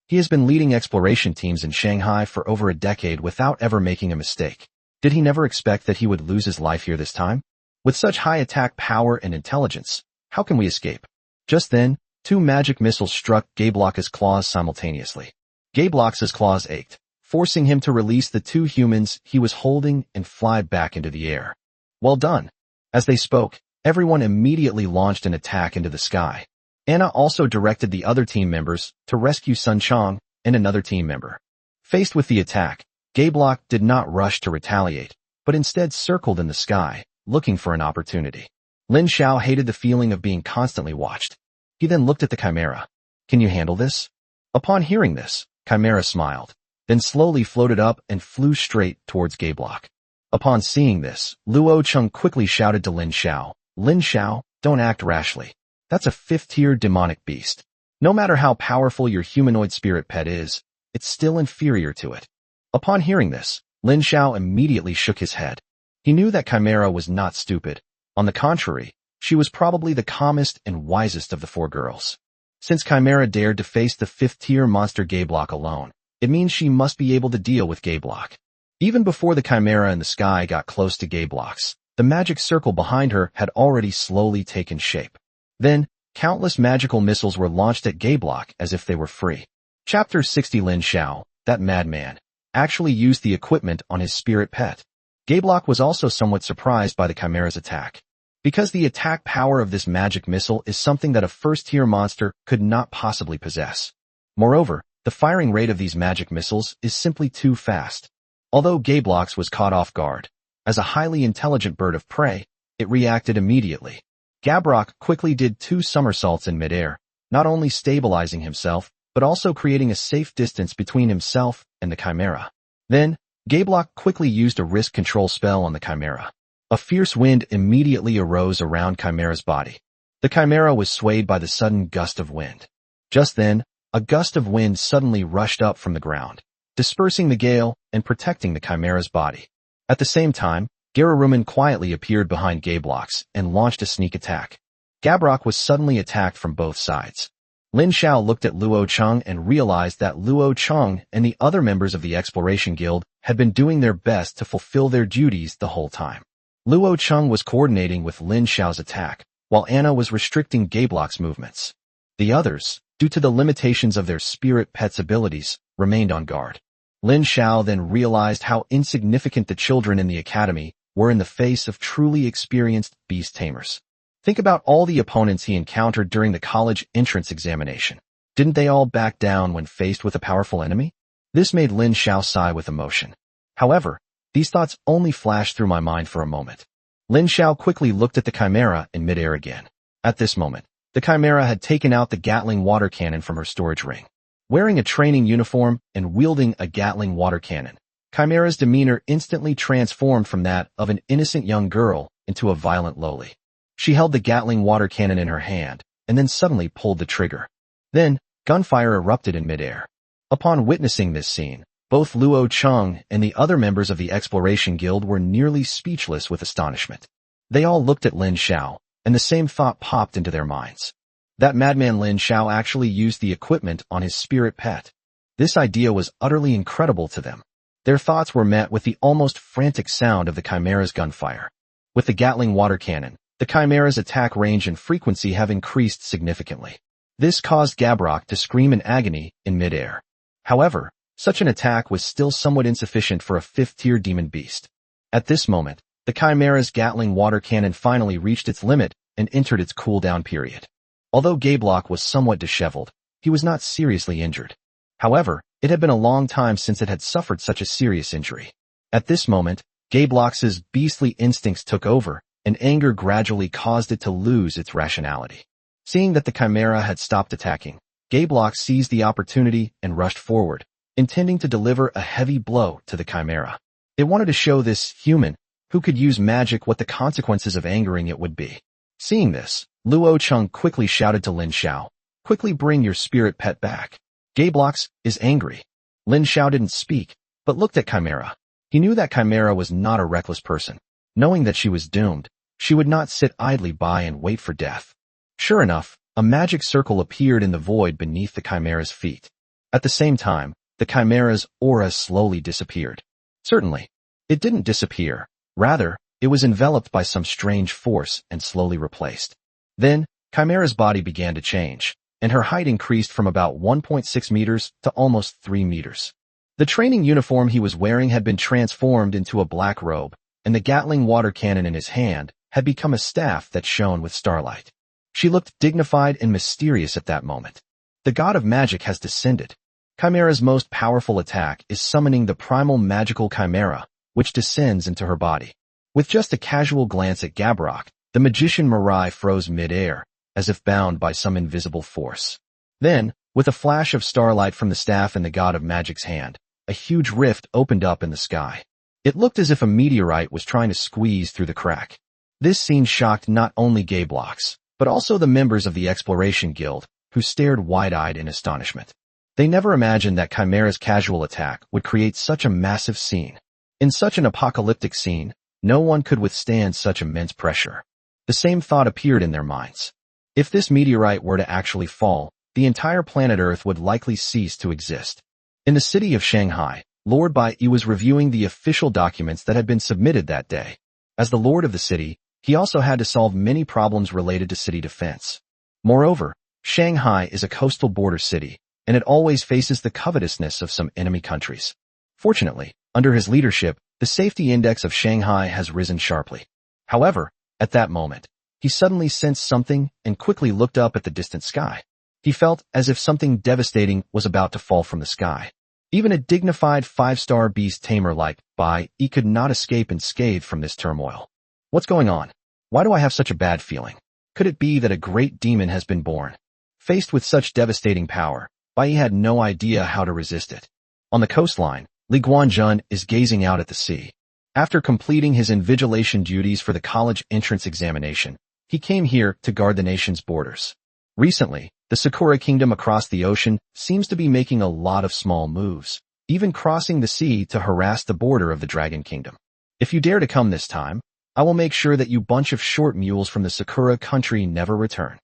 Speaker 1: He has been leading exploration teams in Shanghai for over a decade without ever making a mistake. Did he never expect that he would lose his life here this time? With such high attack power and intelligence, how can we escape? Just then, 2 magic missiles struck Gaeblock's claws simultaneously. Gaeblock's claws ached, forcing him to release the 2 humans he was holding and fly back into the air. Well done. As they spoke, everyone immediately launched an attack into the sky. Anna also directed the other team members to rescue Sun Chong and another team member. Faced with the attack, Gaeblock did not rush to retaliate, but instead circled in the sky, looking for an opportunity. Lin Xiao hated the feeling of being constantly watched. He then looked at the Chimera. "Can you handle this?" Upon hearing this, Chimera smiled, then slowly floated up and flew straight towards Gaeblock. Upon seeing this, Luo Cheng quickly shouted to Lin Xiao, "Lin Xiao, don't act rashly. That's a 5th-tier demonic beast. No matter how powerful your humanoid spirit pet is, it's still inferior to it." Upon hearing this, Lin Xiao immediately shook his head. He knew that Chimera was not stupid. On the contrary, she was probably the calmest and wisest of the 4 girls. Since Chimera dared to face the 5th-tier monster Gaeblock alone, it means she must be able to deal with Gaeblock. Even before the Chimera in the sky got close to Gaeblock's, the magic circle behind her had already slowly taken shape. Then, countless magical missiles were launched at Gaeblock as if they were free. Chapter 60 Lin Xiao, that madman, actually used the equipment on his spirit pet. Gaeblock was also somewhat surprised by the Chimera's attack, because the attack power of this magic missile is something that a first-tier monster could not possibly possess. Moreover, the firing rate of these magic missiles is simply too fast. Although Gaeblock was caught off guard, as a highly intelligent bird of prey, it reacted immediately. Gaeblock quickly did 2 somersaults in midair, not only stabilizing himself, but also creating a safe distance between himself and the Chimera. Then, Gaeblock quickly used a risk control spell on the Chimera. A fierce wind immediately arose around Chimera's body. The Chimera was swayed by the sudden gust of wind. Just then, a gust of wind suddenly rushed up from the ground, dispersing the gale and protecting the Chimera's body. At the same time, Gerurumin quietly appeared behind Gaeblock and launched a sneak attack. Gaeblock was suddenly attacked from both sides. Lin Xiao looked at Luo Cheng and realized that Luo Cheng and the other members of the Exploration Guild had been doing their best to fulfill their duties the whole time. Luo Cheng was coordinating with Lin Xiao's attack, while Anna was restricting Gaeblock's movements. The others, due to the limitations of their spirit pet's abilities, remained on guard. Lin Xiao then realized how insignificant the children in the academy were in the face of truly experienced beast tamers. Think about all the opponents he encountered during the college entrance examination. Didn't they all back down when faced with a powerful enemy? This made Lin Xiao sigh with emotion. However, these thoughts only flashed through my mind for a moment. Lin Xiao quickly looked at the Chimera in midair again. At this moment, the Chimera had taken out the Gatling water cannon from her storage ring. Wearing a training uniform and wielding a Gatling water cannon, Chimera's demeanor instantly transformed from that of an innocent young girl into a violent loli. She held the Gatling water cannon in her hand, and then suddenly pulled the trigger. Then, gunfire erupted in midair. Upon witnessing this scene, both Luo Cheng and the other members of the Exploration Guild were nearly speechless with astonishment. They all looked at Lin Xiao, and the same thought popped into their minds. That madman Lin Xiao actually used the equipment on his spirit pet. This idea was utterly incredible to them. Their thoughts were met with the almost frantic sound of the Chimera's gunfire. With the Gatling water cannon, the Chimera's attack range and frequency have increased significantly. This caused Gaeblock to scream in agony in midair. However, such an attack was still somewhat insufficient for a 5th-tier demon beast. At this moment, the Chimera's Gatling water cannon finally reached its limit and entered its cooldown period. Although Gaeblock was somewhat disheveled, he was not seriously injured. However, it had been a long time since it had suffered such a serious injury. At this moment, Gaeblock's beastly instincts took over, and anger gradually caused it to lose its rationality. Seeing that the Chimera had stopped attacking, Gaeblock seized the opportunity and rushed forward, intending to deliver a heavy blow to the Chimera. It wanted to show this human, who could use magic, what the consequences of angering it would be. Seeing this, Luo Cheng quickly shouted to Lin Xiao, "Quickly bring your spirit pet back. Gaeblock is angry." Lin Xiao didn't speak, but looked at Chimera. He knew that Chimera was not a reckless person. Knowing that she was doomed, she would not sit idly by and wait for death. Sure enough, a magic circle appeared in the void beneath the Chimera's feet. At the same time, the Chimera's aura slowly disappeared. Certainly, it didn't disappear. Rather, it was enveloped by some strange force and slowly replaced. Then, Chimera's body began to change, and her height increased from about 1.6 meters to almost 3 meters. The training uniform he was wearing had been transformed into a black robe, and the Gatling water cannon in his hand had become a staff that shone with starlight. She looked dignified and mysterious at that moment. The god of magic has descended. Chimera's most powerful attack is summoning the primal magical Chimera, which descends into her body. With just a casual glance at Gaeblock, the magician Mirai froze mid-air, as if bound by some invisible force. Then, with a flash of starlight from the staff in the god of magic's hand, a huge rift opened up in the sky. It looked as if a meteorite was trying to squeeze through the crack. This scene shocked not only Gaeblock, but also the members of the Exploration Guild, who stared wide-eyed in astonishment. They never imagined that Chimera's casual attack would create such a massive scene. In such an apocalyptic scene, no one could withstand such immense pressure. The same thought appeared in their minds. If this meteorite were to actually fall, the entire planet Earth would likely cease to exist. In the city of Shanghai, Lord Bai Yi was reviewing the official documents that had been submitted that day. As the lord of the city, he also had to solve many problems related to city defense. Moreover, Shanghai is a coastal border city, and it always faces the covetousness of some enemy countries. Fortunately, under his leadership, The safety index of Shanghai has risen sharply. However, at that moment, he suddenly sensed something and quickly looked up at the distant sky. He felt as if something devastating was about to fall from the sky. Even a dignified 5-star beast tamer like Bai Yi could not escape unscathed from this turmoil. What's going on? Why do I have such a bad feeling? Could it be that a great demon has been born? Faced with such devastating power, Bai Yi had no idea how to resist it. On the coastline, Li Guanjun is gazing out at the sea. After completing his invigilation duties for the college entrance examination, he came here to guard the nation's borders. Recently, the Sakura Kingdom across the ocean seems to be making a lot of small moves, even crossing the sea to harass the border of the Dragon Kingdom. If you dare to come this time, I will make sure that you bunch of short mules from the Sakura country never return.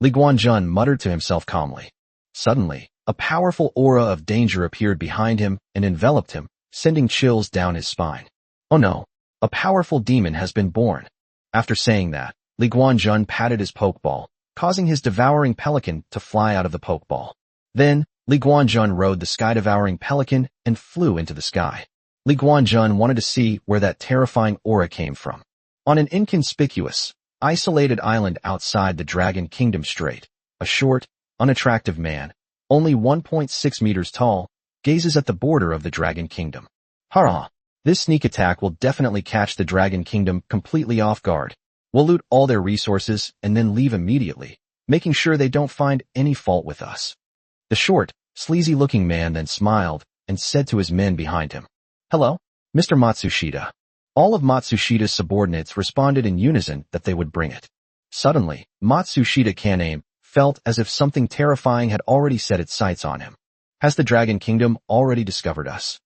Speaker 1: Li Guanjun muttered to himself calmly. Suddenly, a powerful aura of danger appeared behind him and enveloped him, sending chills down his spine. Oh no, a powerful demon has been born. After saying that, Li Guanjun patted his pokeball, causing his devouring pelican to fly out of the pokeball. Then, Li Guanjun rode the sky-devouring pelican and flew into the sky. Li Guanjun wanted to see where that terrifying aura came from. On an inconspicuous, isolated island outside the Dragon Kingdom Strait, a short, unattractive man, only 1.6 meters tall, gazes at the border of the Dragon Kingdom. Hurrah! This sneak attack will definitely catch the Dragon Kingdom completely off guard. We'll loot all their resources and then leave immediately, making sure they don't find any fault with us. The short, sleazy-looking man then smiled and said to his men behind him, "Hello, Mr. Matsushita." All of Matsushida's subordinates responded in unison that they would bring it. Suddenly, Matsushita Kaname felt as if something terrifying had already set its sights on him. Has the Dragon Kingdom already discovered us?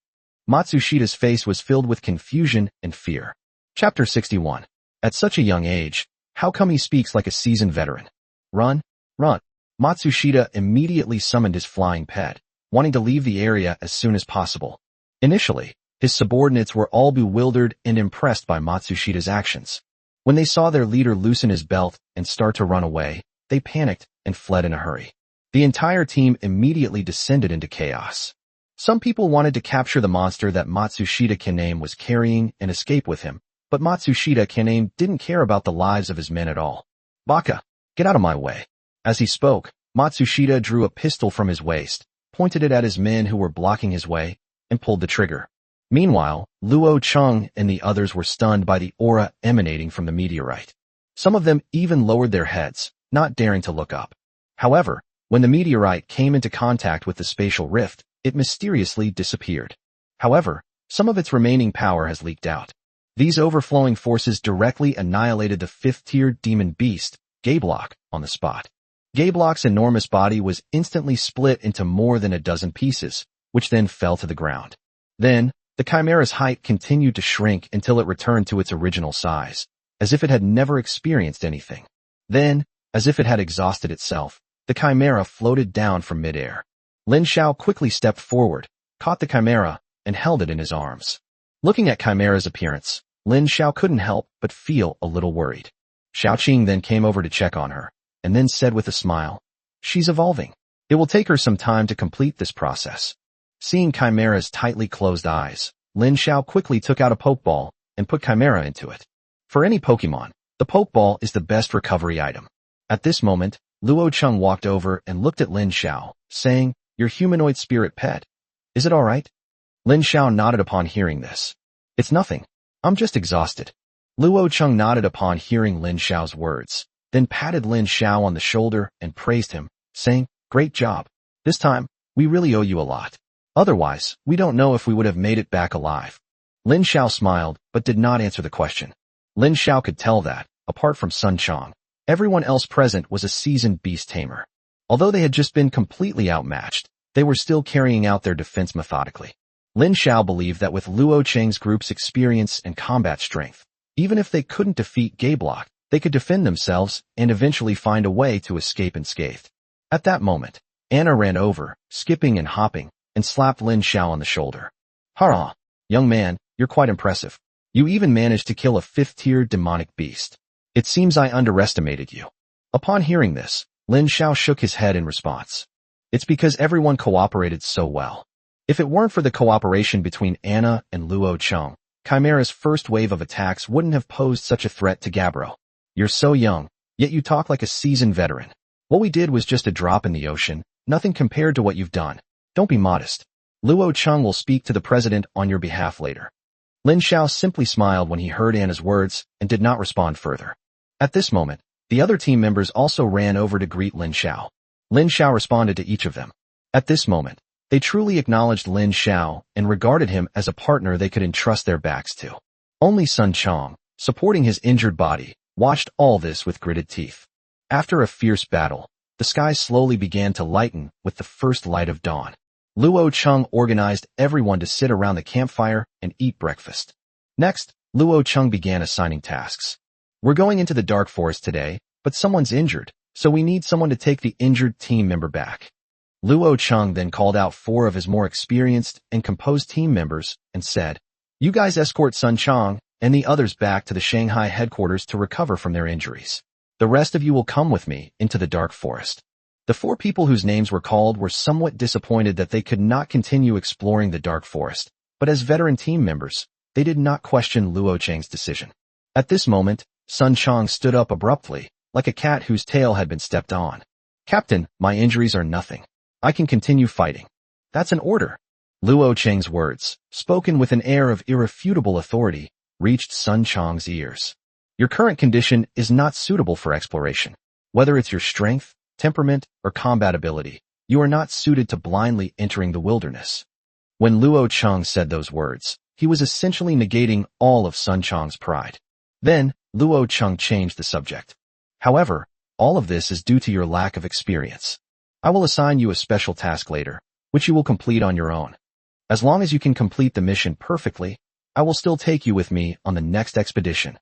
Speaker 1: Matsushita's face was filled with confusion and fear. Chapter 61. At such a young age, how come he speaks like a seasoned veteran? Run, run. Matsushita immediately summoned his flying pet, wanting to leave the area as soon as possible. Initially, his subordinates were all bewildered and impressed by Matsushita's actions. When they saw their leader loosen his belt and start to run away, they panicked and fled in a hurry. The entire team immediately descended into chaos. Some people wanted to capture the monster that Matsushita Kaname was carrying and escape with him, but Matsushita Kaname didn't care about the lives of his men at all. "Baka, get out of my way." As he spoke, Matsushita drew a pistol from his waist, pointed it at his men who were blocking his way, and pulled the trigger. Meanwhile, Luo Cheng and the others were stunned by the aura emanating from the meteorite. Some of them even lowered their heads, not daring to look up. However, when the meteorite came into contact with the spatial rift, it mysteriously disappeared. However, some of its remaining power has leaked out. These overflowing forces directly annihilated the 5th-tier demon beast, Gaeblock, on the spot. Gaeblock's enormous body was instantly split into more than a dozen pieces, which then fell to the ground. Then, the Chimera's height continued to shrink until it returned to its original size, as if it had never experienced anything. Then, as if it had exhausted itself, the Chimera floated down from midair. Lin Xiao quickly stepped forward, caught the Chimera, and held it in his arms. Looking at Chimera's appearance, Lin Xiao couldn't help but feel a little worried. Xiaoqing then came over to check on her, and then said with a smile, "She's evolving. It will take her some time to complete this process." Seeing Chimera's tightly closed eyes, Lin Xiao quickly took out a Pokeball and put Chimera into it. For any Pokemon, the Pokeball is the best recovery item. At this moment, Luo Cheng walked over and looked at Lin Xiao, saying, "Your humanoid spirit pet. Is it all right?" Lin Xiao nodded upon hearing this. "It's nothing. I'm just exhausted." Luo Cheng nodded upon hearing Lin Xiao's words, then patted Lin Xiao on the shoulder and praised him, saying, "Great job. This time, we really owe you a lot. Otherwise, we don't know if we would have made it back alive." Lin Xiao smiled, but did not answer the question. Lin Xiao could tell that, apart from Sun Chong, everyone else present was a seasoned beast tamer. Although they had just been completely outmatched, they were still carrying out their defense methodically. Lin Xiao believed that with Luo Cheng's group's experience and combat strength, even if they couldn't defeat Gaeblock, they could defend themselves and eventually find a way to escape unscathed. At that moment, Anna ran over, skipping and hopping, and slapped Lin Xiao on the shoulder. "Hurrah! Young man, you're quite impressive. You even managed to kill a 5th-tier demonic beast. It seems I underestimated you." Upon hearing this, Lin Xiao shook his head in response. "It's because everyone cooperated so well. If it weren't for the cooperation between Anna and Luo Cheng, Chimera's first wave of attacks wouldn't have posed such a threat to Gabbro. You're so young, yet you talk like a seasoned veteran. What we did was just a drop in the ocean, nothing compared to what you've done. Don't be modest. Luo Cheng will speak to the president on your behalf later. Lin Xiao simply smiled when he heard Anna's words and did not respond further. At this moment, the other team members also ran over to greet Lin Xiao. Lin Xiao responded to each of them. At this moment, they truly acknowledged Lin Xiao and regarded him as a partner they could entrust their backs to. Only Sun Chong, supporting his injured body, watched all this with gritted teeth. After a fierce battle, the sky slowly began to lighten with the first light of dawn. Luo Cheng organized everyone to sit around the campfire and eat breakfast. Next, Luo Cheng began assigning tasks. We're going into the dark forest today, but someone's injured, so we need someone to take the injured team member back. Luo Cheng then called out 4 of his more experienced and composed team members and said, "You guys escort Sun Chong and the others back to the Shanghai headquarters to recover from their injuries. The rest of you will come with me into the dark forest." The 4 people whose names were called were somewhat disappointed that they could not continue exploring the dark forest, but as veteran team members, they did not question Luo Cheng's decision. At this moment, Sun Chong stood up abruptly, like a cat whose tail had been stepped on. "Captain, my injuries are nothing. I can continue fighting." "That's an order." Luo Cheng's words, spoken with an air of irrefutable authority, reached Sun Chong's ears. "Your current condition is not suitable for exploration. Whether it's your strength, temperament, or combat ability, you are not suited to blindly entering the wilderness." When Luo Cheng said those words, he was essentially negating all of Sun Chong's pride. Then, Luo Cheng changed the subject. "However, all of this is due to your lack of experience. I will assign you a special task later, which you will complete on your own. As long as you can complete the mission perfectly, I will still take you with me on the next expedition."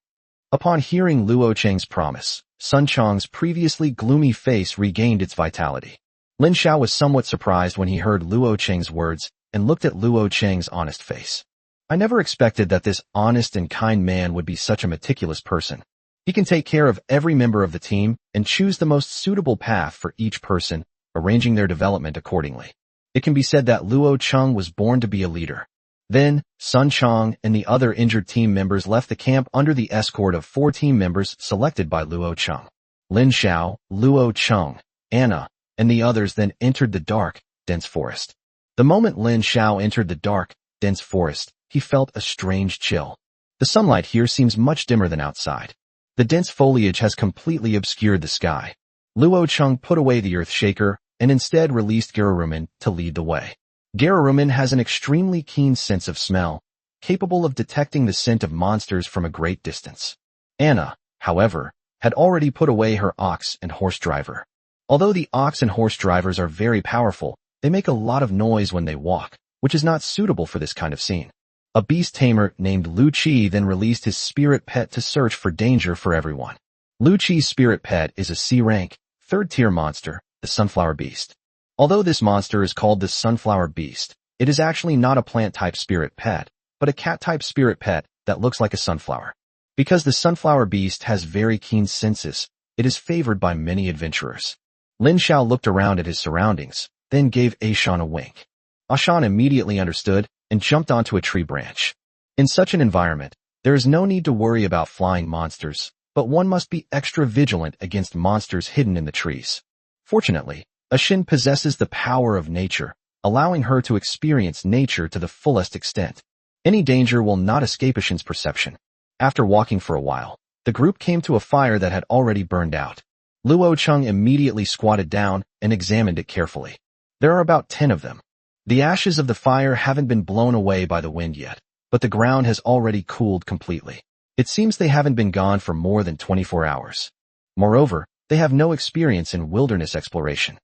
Speaker 1: Upon hearing Luo Cheng's promise, Sun Chong's previously gloomy face regained its vitality. Lin Xiao was somewhat surprised when he heard Luo Cheng's words and looked at Luo Cheng's honest face. "I never expected that this honest and kind man would be such a meticulous person. He can take care of every member of the team and choose the most suitable path for each person, arranging their development accordingly. It can be said that Luo Cheng was born to be a leader." Then, Sun Chong and the other injured team members left the camp under the escort of 4 team members selected by Luo Cheng. Lin Xiao, Luo Cheng, Anna, and the others then entered the dark, dense forest. The moment Lin Xiao entered the dark, dense forest, he felt a strange chill. The sunlight here seems much dimmer than outside. The dense foliage has completely obscured the sky. Luo Cheng put away the earth shaker and instead released Gerumen to lead the way. Gerumen has an extremely keen sense of smell, capable of detecting the scent of monsters from a great distance. Anna, however, had already put away her ox and horse driver. Although the ox and horse drivers are very powerful, they make a lot of noise when they walk, which is not suitable for this kind of scene. A beast tamer named Lu Qi then released his spirit pet to search for danger for everyone. Lu Qi's spirit pet is a C-rank, 3rd-tier monster, the Sunflower Beast. Although this monster is called the Sunflower Beast, it is actually not a plant-type spirit pet, but a cat-type spirit pet that looks like a sunflower. Because the Sunflower Beast has very keen senses, it is favored by many adventurers. Lin Xiao looked around at his surroundings, then gave Ashan a wink. Ashan immediately understood and jumped onto a tree branch. In such an environment, there is no need to worry about flying monsters, but one must be extra vigilant against monsters hidden in the trees. Fortunately, Ashin possesses the power of nature, allowing her to experience nature to the fullest extent. Any danger will not escape Ashin's perception. After walking for a while, the group came to a fire that had already burned out. Luo Cheng immediately squatted down and examined it carefully. There are about 10 of them. The ashes of the fire haven't been blown away by the wind yet, but the ground has already cooled completely. It seems they haven't been gone for more than 24 hours. Moreover, they have no experience in wilderness exploration.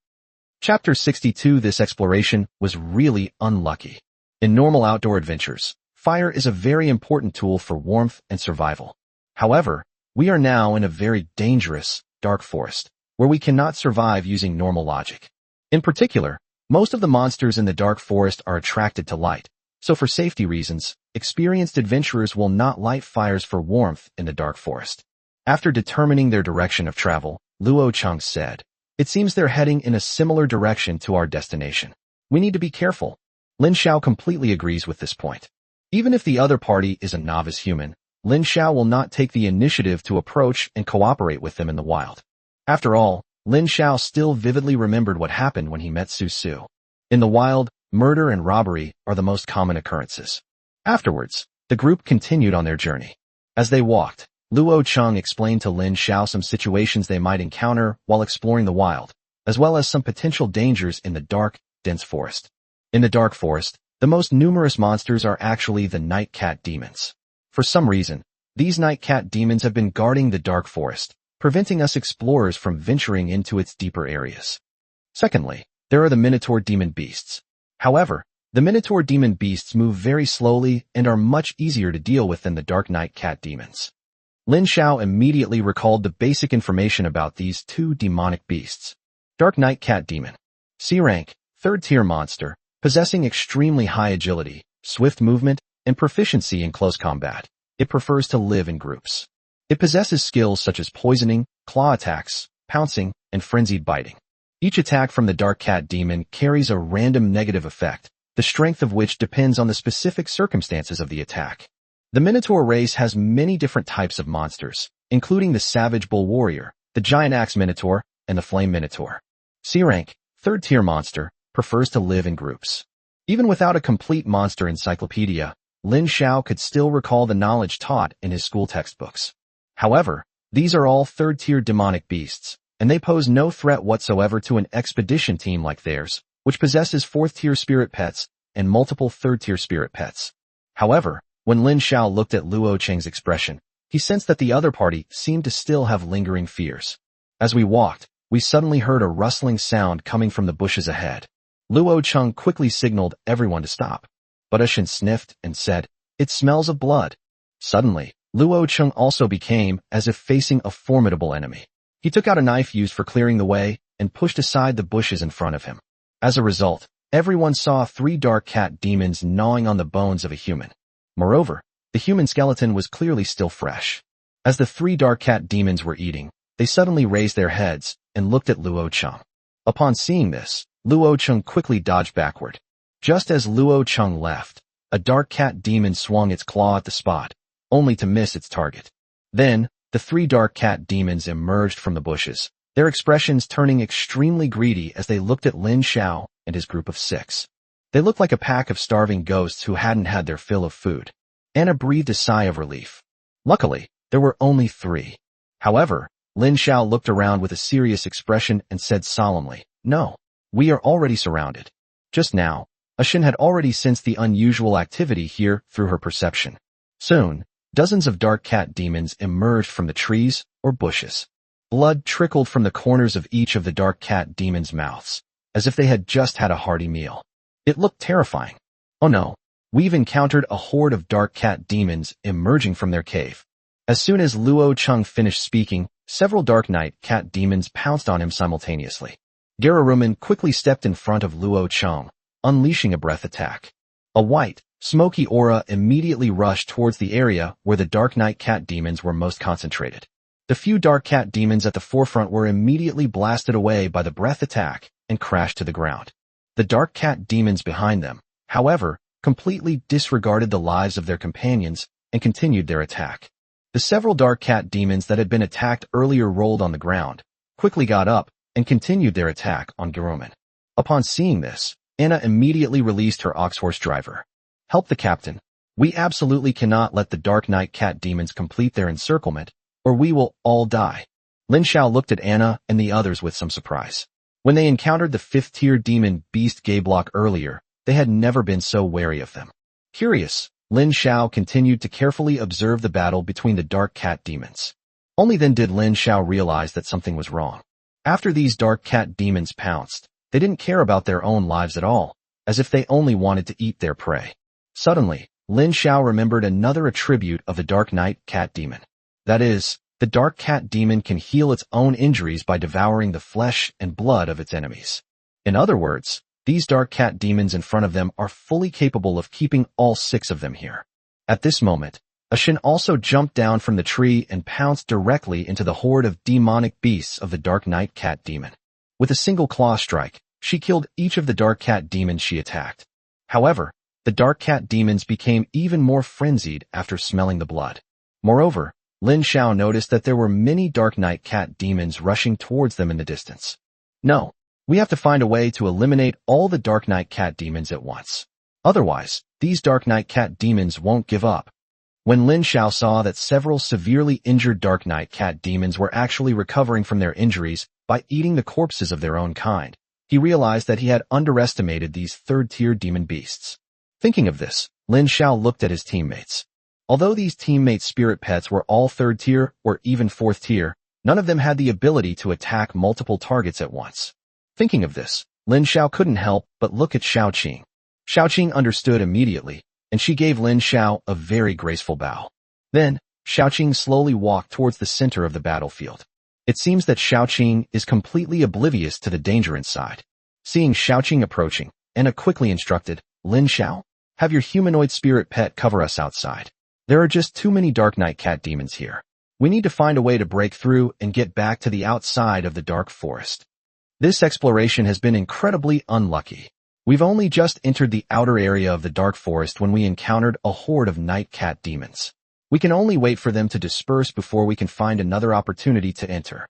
Speaker 1: Chapter 62. This exploration was really unlucky. In normal outdoor adventures, fire is a very important tool for warmth and survival. However, we are now in a very dangerous, dark forest, where we cannot survive using normal logic. In particular, most of the monsters in the dark forest are attracted to light, so for safety reasons, experienced adventurers will not light fires for warmth in the dark forest. After determining their direction of travel, Luo Cheng said, "It seems they're heading in a similar direction to our destination. We need to be careful." Lin Xiao completely agrees with this point. Even if the other party is a novice human, Lin Xiao will not take the initiative to approach and cooperate with them in the wild. After all, Lin Xiao still vividly remembered what happened when he met Su Su. In the wild, murder and robbery are the most common occurrences. Afterwards, the group continued on their journey. As they walked, Luo Cheng explained to Lin Xiao some situations they might encounter while exploring the wild, as well as some potential dangers in the dark, dense forest. In the dark forest, the most numerous monsters are actually the night cat demons. For some reason, these night cat demons have been guarding the dark forest, preventing us explorers from venturing into its deeper areas. Secondly, there are the Minotaur demon beasts. However, the Minotaur demon beasts move very slowly and are much easier to deal with than the dark night cat demons. Lin Xiao immediately recalled the basic information about these two demonic beasts. Dark Night Cat Demon. C-rank, 3rd tier monster, possessing extremely high agility, swift movement, and proficiency in close combat. It prefers to live in groups. It possesses skills such as poisoning, claw attacks, pouncing, and frenzied biting. Each attack from the Dark Cat Demon carries a random negative effect, the strength of which depends on the specific circumstances of the attack. The Minotaur race has many different types of monsters, including the Savage Bull Warrior, the Giant Axe Minotaur, and the Flame Minotaur. C-rank, 3rd tier monster, prefers to live in groups. Even without a complete monster encyclopedia, Lin Xiao could still recall the knowledge taught in his school textbooks. However, these are all 3rd tier demonic beasts, and they pose no threat whatsoever to an expedition team like theirs, which possesses 4th tier spirit pets and multiple 3rd tier spirit pets. However, when Lin Xiao looked at Luo Cheng's expression, he sensed that the other party seemed to still have lingering fears. As we walked, we suddenly heard a rustling sound coming from the bushes ahead. Luo Cheng quickly signaled everyone to stop. But Ashin sniffed and said, "It smells of blood." Suddenly, Luo Cheng also became as if facing a formidable enemy. He took out a knife used for clearing the way and pushed aside the bushes in front of him. As a result, everyone saw 3 dark cat demons gnawing on the bones of a human. Moreover, the human skeleton was clearly still fresh. As the 3 dark cat demons were eating, they suddenly raised their heads and looked at Luo Cheng. Upon seeing this, Luo Cheng quickly dodged backward. Just as Luo Cheng left, a dark cat demon swung its claw at the spot, only to miss its target. Then, the 3 dark cat demons emerged from the bushes, their expressions turning extremely greedy as they looked at Lin Xiao and his group of 6. They looked like a pack of starving ghosts who hadn't had their fill of food. Anna breathed a sigh of relief. Luckily, there were only 3. However, Lin Xiao looked around with a serious expression and said solemnly, "No, we are already surrounded." Just now, Ashin had already sensed the unusual activity here through her perception. Soon, dozens of dark cat demons emerged from the trees or bushes. Blood trickled from the corners of each of the dark cat demons' mouths, as if they had just had a hearty meal. It looked terrifying. Oh no, we've encountered a horde of dark cat demons emerging from their cave. As soon as Luo Cheng finished speaking, several dark night cat demons pounced on him simultaneously. Gararuman quickly stepped in front of Luo Cheng, unleashing a breath attack. A white, smoky aura immediately rushed towards the area where the dark night cat demons were most concentrated. The few dark cat demons at the forefront were immediately blasted away by the breath attack and crashed to the ground. The dark cat demons behind them, however, completely disregarded the lives of their companions and continued their attack. The several dark cat demons that had been attacked earlier rolled on the ground, quickly got up, and continued their attack on Gararuman. Upon seeing this, Anna immediately released her ox horse driver. "Help the captain. We absolutely cannot let the dark night cat demons complete their encirclement, or we will all die." Lin Xiao looked at Anna and the others with some surprise. When they encountered the 5th tier demon beast Gayblock earlier, they had never been so wary of them. Curious, Lin Xiao continued to carefully observe the battle between the dark cat demons. Only then did Lin Xiao realize that something was wrong. After these dark cat demons pounced, they didn't care about their own lives at all, as if they only wanted to eat their prey. Suddenly, Lin Xiao remembered another attribute of the dark night cat demon. That is, the dark cat demon can heal its own injuries by devouring the flesh and blood of its enemies. In other words, these dark cat demons in front of them are fully capable of keeping all 6 of them here. At this moment, Ashin also jumped down from the tree and pounced directly into the horde of demonic beasts of the dark night cat demon. With a single claw strike, she killed each of the dark cat demons she attacked. However, The dark cat demons became even more frenzied after smelling the blood. Moreover, Lin Xiao noticed that there were many dark night cat demons rushing towards them in the distance. No, we have to find a way to eliminate all the dark night cat demons at once. Otherwise, these dark night cat demons won't give up. When Lin Xiao saw that several severely injured dark night cat demons were actually recovering from their injuries by eating the corpses of their own kind, he realized that he had underestimated these third-tier demon beasts. Thinking of this, Lin Xiao looked at his teammates. Although these teammates' spirit pets were all third-tier or even fourth-tier, none of them had the ability to attack multiple targets at once. Thinking of this, Lin Xiao couldn't help but look at Xiaoqing. Xiaoqing understood immediately, and she gave Lin Xiao a very graceful bow. Then, Xiaoqing slowly walked towards the center of the battlefield. It seems that Xiaoqing is completely oblivious to the danger inside. Seeing Xiaoqing approaching, Anna quickly instructed, Lin Xiao, have your humanoid spirit pet cover us outside. There are just too many dark night cat demons here. We need to find a way to break through and get back to the outside of the dark forest. This exploration has been incredibly unlucky. We've only just entered the outer area of the dark forest when we encountered a horde of night cat demons. We can only wait for them to disperse before we can find another opportunity to enter.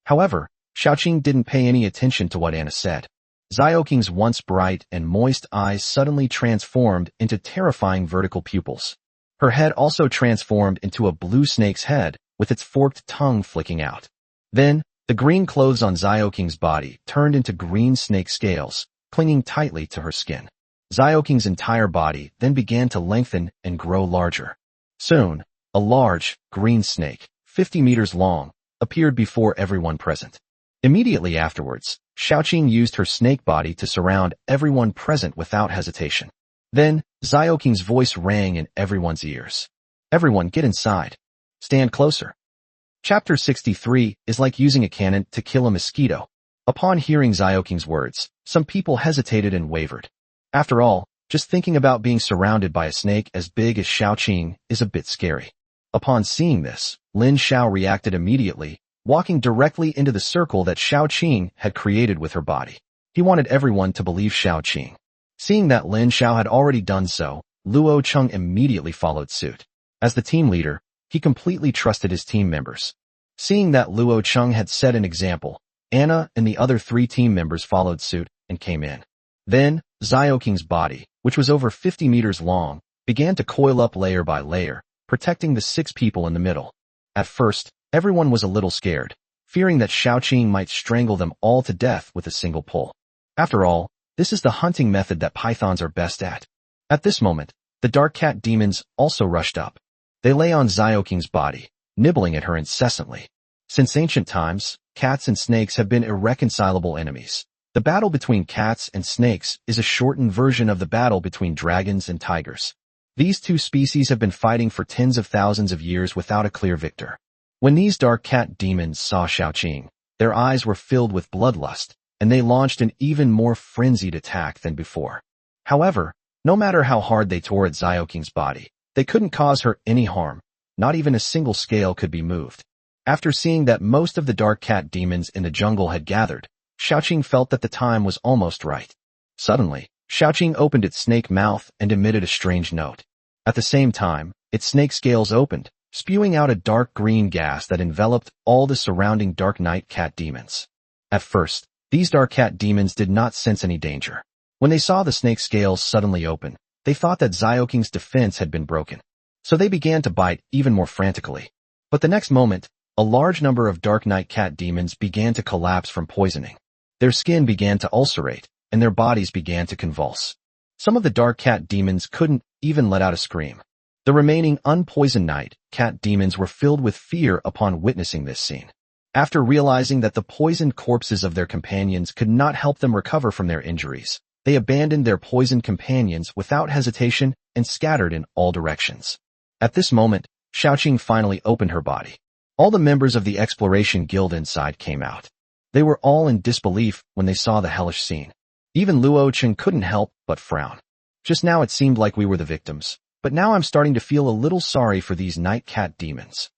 Speaker 1: However, Xiaoqing didn't pay any attention to what Anna said. Xiaoqing's once bright and moist eyes suddenly transformed into terrifying vertical pupils. Her head also transformed into a blue snake's head, with its forked tongue flicking out. Then, the green clothes on Xiaoqing's body turned into green snake scales, clinging tightly to her skin. Xiaoqing's entire body then began to lengthen and grow larger. Soon, a large, green snake, 50 meters long, appeared before everyone present. Immediately afterwards, Xiaoqing used her snake body to surround everyone present without hesitation. Then, Xiaoqing's voice rang in everyone's ears. Everyone get inside. Stand closer. Chapter 63 is like using a cannon to kill a mosquito. Upon hearing Xiaoqing's words, some people hesitated and wavered. After all, just thinking about being surrounded by a snake as big as Xiaoqing is a bit scary. Upon seeing this, Lin Xiao reacted immediately, walking directly into the circle that Xiaoqing had created with her body. He wanted everyone to believe Xiaoqing. Seeing that Lin Xiao had already done so, Luo Cheng immediately followed suit. As the team leader, he completely trusted his team members. Seeing that Luo Cheng had set an example, Anna and the other 3 team members followed suit and came in. Then, Xiaoqing's body, which was over 50 meters long, began to coil up layer by layer, protecting the 6 people in the middle. At first, everyone was a little scared, fearing that Xiaoqing might strangle them all to death with a single pull. After all, this is the hunting method that pythons are best at. At this moment, the dark cat demons also rushed up. They lay on Xiaoqing's body, nibbling at her incessantly. Since ancient times, cats and snakes have been irreconcilable enemies. The battle between cats and snakes is a shortened version of the battle between dragons and tigers. These 2 species have been fighting for tens of thousands of years without a clear victor. When these dark cat demons saw Xiaoqing, their eyes were filled with bloodlust, and they launched an even more frenzied attack than before. However, no matter how hard they tore at Xiaoqing's body, they couldn't cause her any harm. Not even a single scale could be moved. After seeing that most of the dark cat demons in the jungle had gathered, Xiaoqing felt that the time was almost right. Suddenly, Xiaoqing opened its snake mouth and emitted a strange note. At the same time, its snake scales opened, spewing out a dark green gas that enveloped all the surrounding dark night cat demons. At first, these dark cat demons did not sense any danger. When they saw the snake scales suddenly open, they thought that Xiaoqing's defense had been broken. So they began to bite even more frantically. But the next moment, a large number of dark night cat demons began to collapse from poisoning. Their skin began to ulcerate, and their bodies began to convulse. Some of the dark cat demons couldn't even let out a scream. The remaining unpoisoned night cat demons were filled with fear upon witnessing this scene. After realizing that the poisoned corpses of their companions could not help them recover from their injuries, they abandoned their poisoned companions without hesitation and scattered in all directions. At this moment, Xiaoqing finally opened her body. All the members of the exploration guild inside came out. They were all in disbelief when they saw the hellish scene. Even Luo Cheng couldn't help but frown. Just now it seemed like we were the victims, but now I'm starting to feel a little sorry for these night cat demons.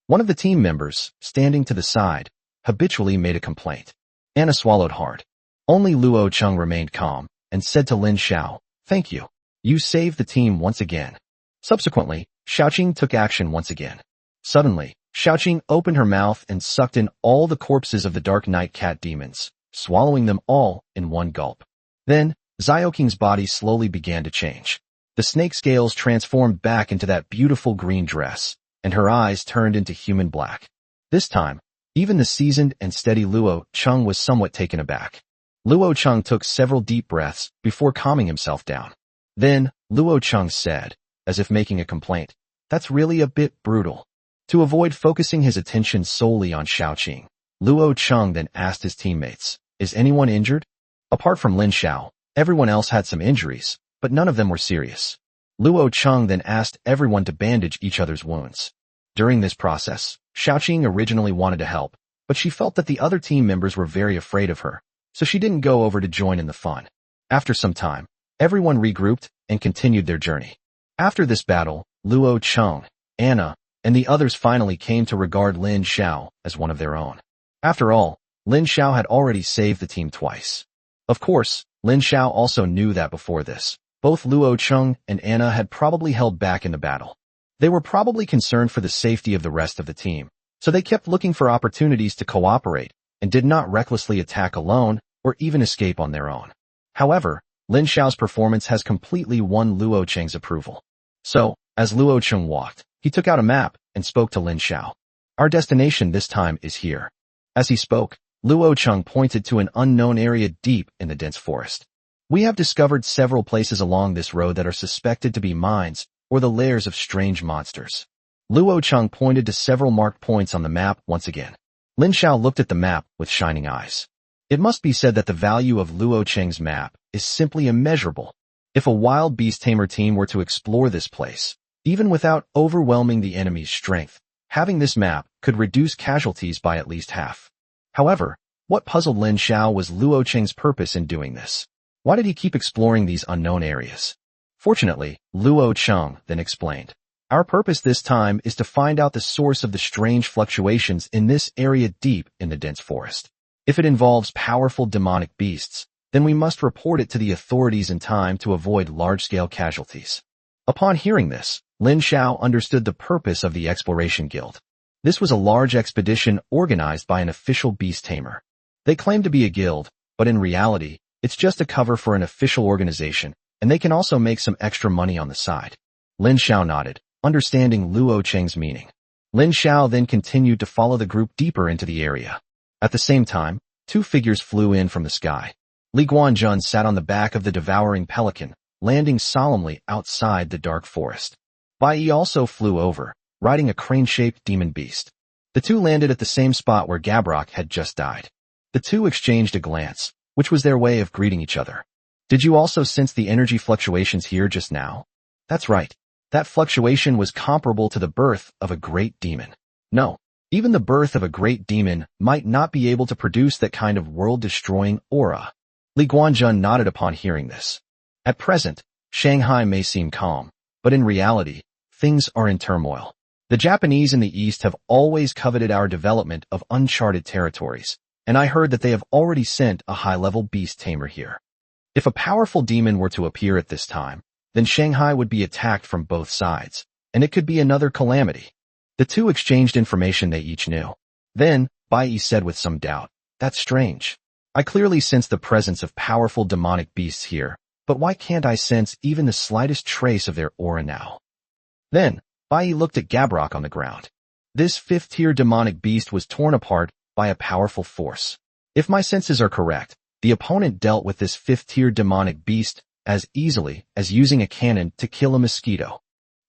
Speaker 1: One of the team members, standing to the side, habitually made a complaint. Anna swallowed hard. Only Luo Cheng remained calm and said to Lin Xiao, "Thank you. You saved the team once again. Subsequently, Xiaoqing took action once again. Suddenly, Xiaoqing opened her mouth and sucked in all the corpses of the Dark Knight cat demons, swallowing them all in one gulp. Then, Xiaoqing's body slowly began to change. The snake scales transformed back into that beautiful green dress, and her eyes turned into human black. This time, even the seasoned and steady Luo Cheng was somewhat taken aback. Luo Cheng took several deep breaths before calming himself down. Then, Luo Cheng said, as if making a complaint, "That's really a bit brutal." To avoid focusing his attention solely on Xiaoqing, Luo Cheng then asked his teammates, "Is anyone injured?" Apart from Lin Xiao, everyone else had some injuries, but none of them were serious. Luo Cheng then asked everyone to bandage each other's wounds. During this process, Xiaoqing originally wanted to help, but she felt that the other team members were very afraid of her, so she didn't go over to join in the fun. After some time, everyone regrouped and continued their journey. After this battle, Luo Cheng, Anna, and the others finally came to regard Lin Xiao as one of their own. After all, Lin Xiao had already saved the team twice. Of course, Lin Xiao also knew that before this, both Luo Cheng and Anna had probably held back in the battle. They were probably concerned for the safety of the rest of the team, so they kept looking for opportunities to cooperate and did not recklessly attack alone or even escape on their own. However, Lin Xiao's performance has completely won Luo Cheng's approval. So, as Luo Cheng walked, he took out a map and spoke to Lin Xiao. "Our destination this time is here." As he spoke, Luo Cheng pointed to an unknown area deep in the dense forest. "We have discovered several places along this road that are suspected to be mines or the lairs of strange monsters." Luo Cheng pointed to several marked points on the map once again. Lin Xiao looked at the map with shining eyes. It must be said that the value of Luo Cheng's map is simply immeasurable. If a wild beast tamer team were to explore this place, even without overwhelming the enemy's strength, having this map could reduce casualties by at least half. However, what puzzled Lin Xiao was Luo Cheng's purpose in doing this. Why did he keep exploring these unknown areas? Fortunately, Luo Cheng then explained, "Our purpose this time is to find out the source of the strange fluctuations in this area deep in the dense forest. If it involves powerful demonic beasts, then we must report it to the authorities in time to avoid large-scale casualties." Upon hearing this, Lin Xiao understood the purpose of the Exploration Guild. This was a large expedition organized by an official beast tamer. They claim to be a guild, but in reality, it's just a cover for an official organization, and they can also make some extra money on the side. Lin Xiao nodded, understanding Luo Cheng's meaning. Lin Xiao then continued to follow the group deeper into the area. At the same time, two figures flew in from the sky. Li Guanjun sat on the back of the devouring pelican, landing solemnly outside the dark forest. Bai Yi also flew over, riding a crane-shaped demon beast. The two landed at the same spot where Gabrok had just died. The two exchanged a glance, which was their way of greeting each other. "Did you also sense the energy fluctuations here just now?" "That's right. That fluctuation was comparable to the birth of a great demon." "No, even the birth of a great demon might not be able to produce that kind of world-destroying aura." Li Guanjun nodded upon hearing this. At present, Shanghai may seem calm, but in reality, things are in turmoil. The Japanese in the East have always coveted our development of uncharted territories, and I heard that they have already sent a high-level beast tamer here. If a powerful demon were to appear at this time, then Shanghai would be attacked from both sides, and it could be another calamity. The two exchanged information they each knew. Then, Bai Yi said with some doubt, "That's strange. I clearly sense the presence of powerful demonic beasts here, but why can't I sense even the slightest trace of their aura now?" Then, Bai Yi looked at Gabrok on the ground. This fifth-tier demonic beast was torn apart by a powerful force. If my senses are correct, the opponent dealt with this fifth-tier demonic beast as easily as using a cannon to kill a mosquito.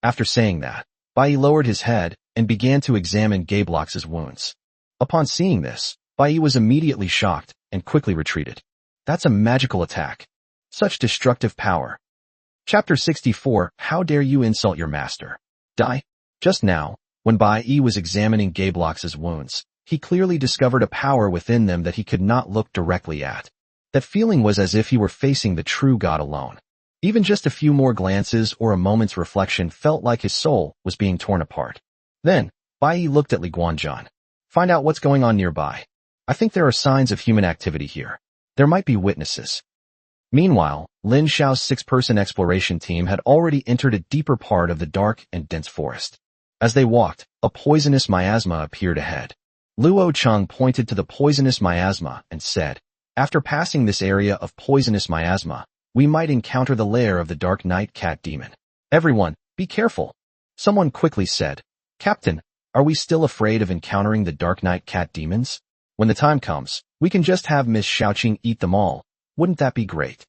Speaker 1: After saying that, Bai Yi lowered his head and began to examine Gablox's wounds. Upon seeing this, Bai Yi was immediately shocked and quickly retreated. "That's a magical attack. Such destructive power." Chapter 64, How Dare You Insult Your Master? Die. Just now, when Bai Yi was examining Gablox's wounds, he clearly discovered a power within them that he could not look directly at. That feeling was as if he were facing the true God alone. Even just a few more glances or a moment's reflection felt like his soul was being torn apart. Then, Bai Yi looked at Li Guanjun. "Find out what's going on nearby. I think there are signs of human activity here. There might be witnesses." Meanwhile, Lin Xiao's six-person exploration team had already entered a deeper part of the dark and dense forest. As they walked, a poisonous miasma appeared ahead. Luo Cheng pointed to the poisonous miasma and said, "After passing this area of poisonous miasma, we might encounter the lair of the Dark Night Cat Demon. Everyone, be careful." Someone quickly said, "Captain, are we still afraid of encountering the Dark Night Cat Demons? When the time comes, we can just have Miss Xiaoqing eat them all. Wouldn't that be great?"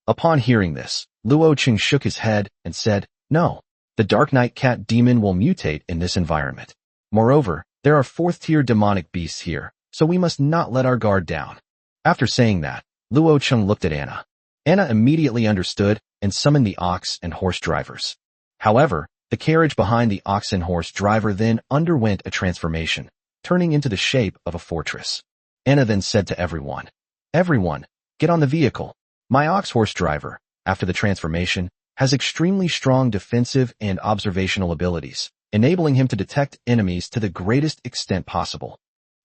Speaker 1: Upon hearing this, Luo Cheng shook his head and said, "No, the Dark Night Cat Demon will mutate in this environment. Moreover, there are fourth-tier demonic beasts here, so we must not let our guard down." After saying that, Luo Cheng looked at Anna. Anna immediately understood and summoned the ox and horse drivers. However, the carriage behind the ox and horse driver then underwent a transformation, turning into the shape of a fortress. Anna then said to everyone, "Everyone, get on the vehicle. My ox-horse driver, after the transformation, has extremely strong defensive and observational abilities, enabling him to detect enemies to the greatest extent possible."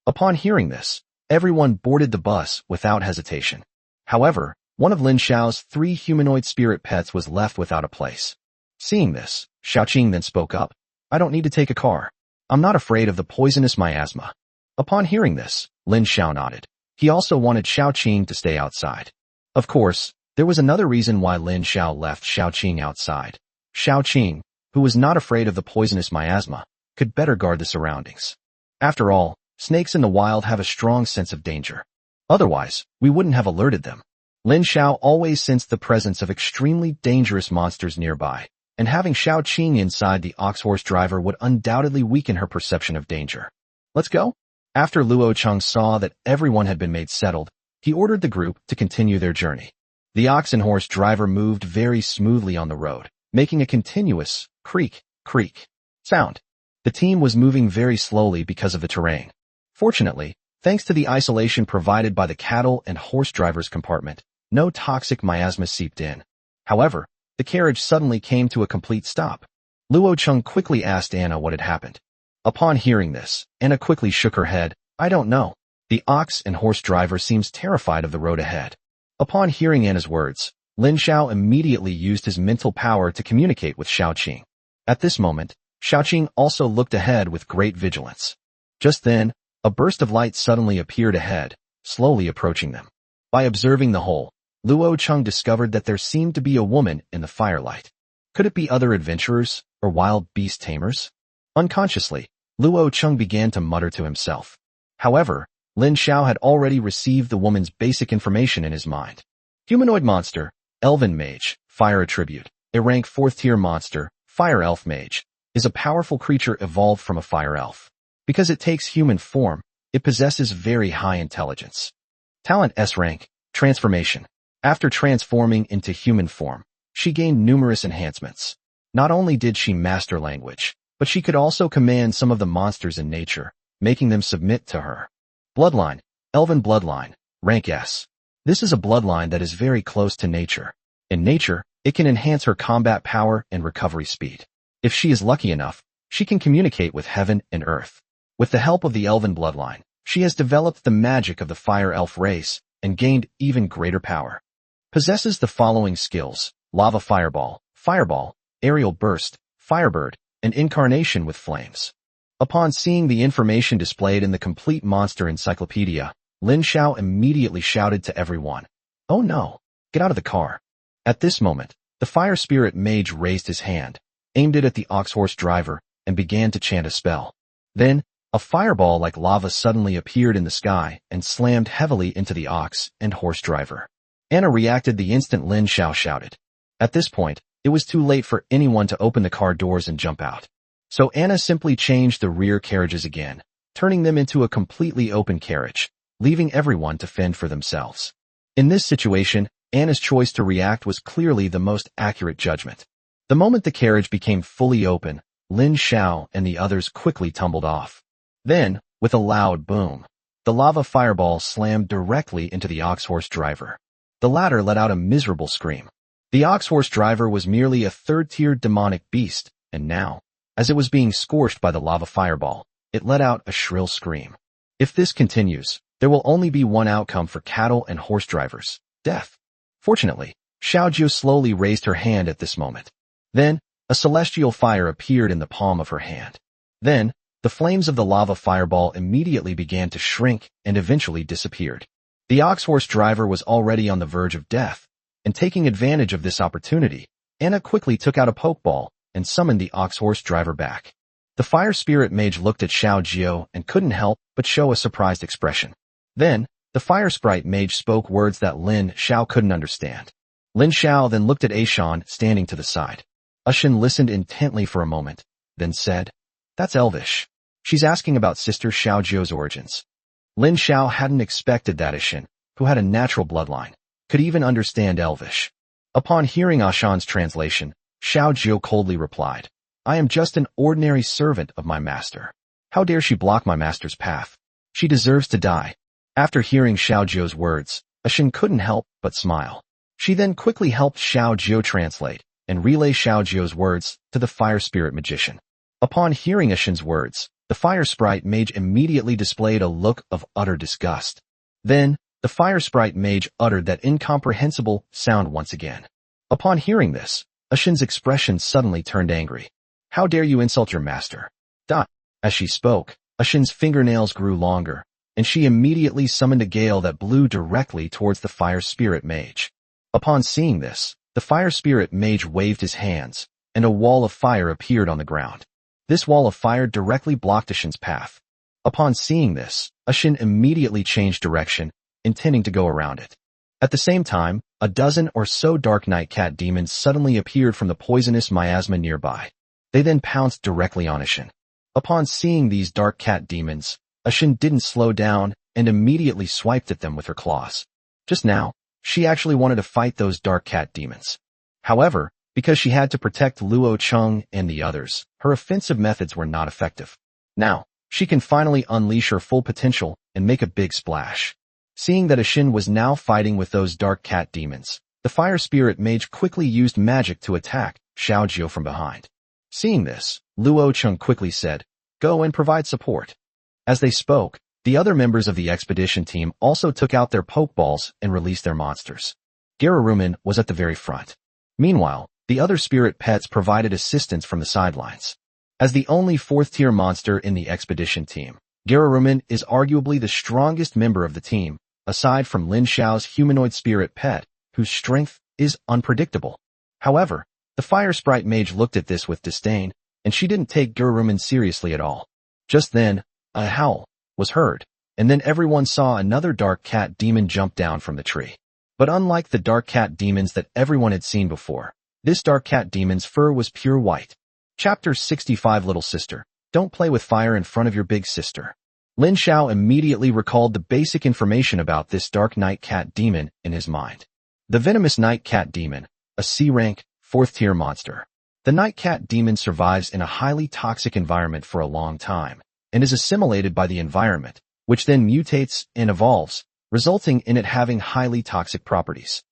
Speaker 1: Upon hearing this, everyone boarded the bus without hesitation. However, one of Lin Xiao's 3 humanoid spirit pets was left without a place. Seeing this, Xiaoqing then spoke up, "I don't need to take a car. I'm not afraid of the poisonous miasma." Upon hearing this, Lin Xiao nodded. He also wanted Xiaoqing to stay outside. Of course, there was another reason why Lin Xiao left Xiaoqing outside. Xiaoqing, who was not afraid of the poisonous miasma, could better guard the surroundings. After all, snakes in the wild have a strong sense of danger. Otherwise, we wouldn't have alerted them. Lin Xiao always sensed the presence of extremely dangerous monsters nearby, and having Xiaoqing inside the ox-horse driver would undoubtedly weaken her perception of danger. "Let's go." After Luo Cheng saw that everyone had been made settled, he ordered the group to continue their journey. The ox and horse driver moved very smoothly on the road, making a continuous creak, creak sound. The team was moving very slowly because of the terrain. Fortunately, thanks to the isolation provided by the cattle and horse driver's compartment, no toxic miasma seeped in. However, the carriage suddenly came to a complete stop. Luo Cheng quickly asked Anna what had happened. Upon hearing this, Anna quickly shook her head. "I don't know." The ox and horse driver seems terrified of the road ahead. Upon hearing Anna's words, Lin Xiao immediately used his mental power to communicate with Xiaoqing. At this moment, Xiaoqing also looked ahead with great vigilance. Just then, a burst of light suddenly appeared ahead, slowly approaching them. By observing the whole, Luo Cheng discovered that there seemed to be a woman in the firelight. Could it be other adventurers or wild beast tamers? Unconsciously, Luo Cheng began to mutter to himself. However, Lin Xiao had already received the woman's basic information in his mind. Humanoid monster, Elven Mage, Fire Attribute, a rank 4th-tier monster, Fire Elf Mage, is a powerful creature evolved from a fire elf. Because it takes human form, it possesses very high intelligence. Talent S rank, Transformation. After transforming into human form, she gained numerous enhancements. Not only did she master language, but she could also command some of the monsters in nature, making them submit to her. Bloodline, Elven Bloodline, rank S. This is a bloodline that is very close to nature. In nature, it can enhance her combat power and recovery speed. If she is lucky enough, she can communicate with heaven and earth. With the help of the Elven Bloodline, she has developed the magic of the Fire Elf race and gained even greater power. Possesses the following skills: Lava Fireball, Aerial Burst, Firebird, and Incarnation with Flames. Upon seeing the information displayed in the complete monster encyclopedia, Lin Xiao immediately shouted to everyone, "Oh no, get out of the car." At this moment, the fire spirit mage raised his hand, aimed it at the ox-horse driver, and began to chant a spell. Then, a fireball like lava suddenly appeared in the sky and slammed heavily into the ox and horse driver. Anna reacted the instant Lin Xiao shouted. At this point, it was too late for anyone to open the car doors and jump out. So Anna simply changed the rear carriages again, turning them into a completely open carriage, leaving everyone to fend for themselves. In this situation, Anna's choice to react was clearly the most accurate judgment. The moment the carriage became fully open, Lin Xiao and the others quickly tumbled off. Then, with a loud boom, the lava fireball slammed directly into the ox-horse driver. The latter let out a miserable scream. The ox-horse driver was merely a 3rd-tier demonic beast, and now, as it was being scorched by the lava fireball, it let out a shrill scream. If this continues, there will only be one outcome for cattle and horse drivers: death. Fortunately, Xiaojiu slowly raised her hand at this moment. Then, a celestial fire appeared in the palm of her hand. Then, the flames of the lava fireball immediately began to shrink and eventually disappeared. The ox-horse driver was already on the verge of death, and taking advantage of this opportunity, Anna quickly took out a pokeball and summoned the ox-horse driver back. The fire spirit mage looked at Xiaojiu and couldn't help but show a surprised expression. Then, the fire sprite mage spoke words that Lin Xiao couldn't understand. Lin Xiao then looked at Ashan standing to the side. Ashan listened intently for a moment, then said, "That's Elvish. She's asking about Sister Xiaojiu's origins." Lin Xiao hadn't expected that Ashan, who had a natural bloodline, could even understand Elvish. Upon hearing Ashan's translation, Xiaojiu coldly replied, "I am just an ordinary servant of my master. How dare she block my master's path? She deserves to die." After hearing Xiaojiu's words, Ashan couldn't help but smile. She then quickly helped Xiaojiu translate and relay Xiaojiu's words to the fire spirit magician. Upon hearing Ashan's words, the fire sprite mage immediately displayed a look of utter disgust. Then, the fire sprite mage uttered that incomprehensible sound once again. Upon hearing this, Ashan's expression suddenly turned angry. "How dare you insult your master?" As she spoke, Ashan's fingernails grew longer, and she immediately summoned a gale that blew directly towards the fire spirit mage. Upon seeing this, the fire spirit mage waved his hands, and a wall of fire appeared on the ground. This wall of fire directly blocked Ashan's path. Upon seeing this, Ashan immediately changed direction, intending to go around it. At the same time, a dozen or so dark night cat demons suddenly appeared from the poisonous miasma nearby. They then pounced directly on Ashan. Upon seeing these dark cat demons, Ashan didn't slow down and immediately swiped at them with her claws. Just now, she actually wanted to fight those dark cat demons. However, because she had to protect Luo Cheng and the others, her offensive methods were not effective. Now, she can finally unleash her full potential and make a big splash. Seeing that Ashan was now fighting with those dark cat demons, the fire spirit mage quickly used magic to attack Xiaojiu from behind. Seeing this, Luo Cheng quickly said, "Go and provide support." As they spoke, the other members of the expedition team also took out their pokeballs and released their monsters. Gerurumin was at the very front. Meanwhile, the other spirit pets provided assistance from the sidelines. As the only fourth-tier monster in the expedition team, Gerurumin is arguably the strongest member of the team, aside from Lin Xiao's humanoid spirit pet, whose strength is unpredictable. However, the fire sprite mage looked at this with disdain, and she didn't take Gerurumin seriously at all. Just then, a howl was heard, and then everyone saw another dark cat demon jump down from the tree. But unlike the dark cat demons that everyone had seen before, this dark cat demon's fur was pure white. Chapter 65 Little Sister, don't play with fire in front of your big sister. Lin Xiao immediately recalled the basic information about this dark night cat demon in his mind. The venomous night cat demon, a C-rank, 4th-tier monster. The night cat demon survives in a highly toxic environment for a long time, and is assimilated by the environment, which then mutates and evolves, resulting in it having highly toxic properties.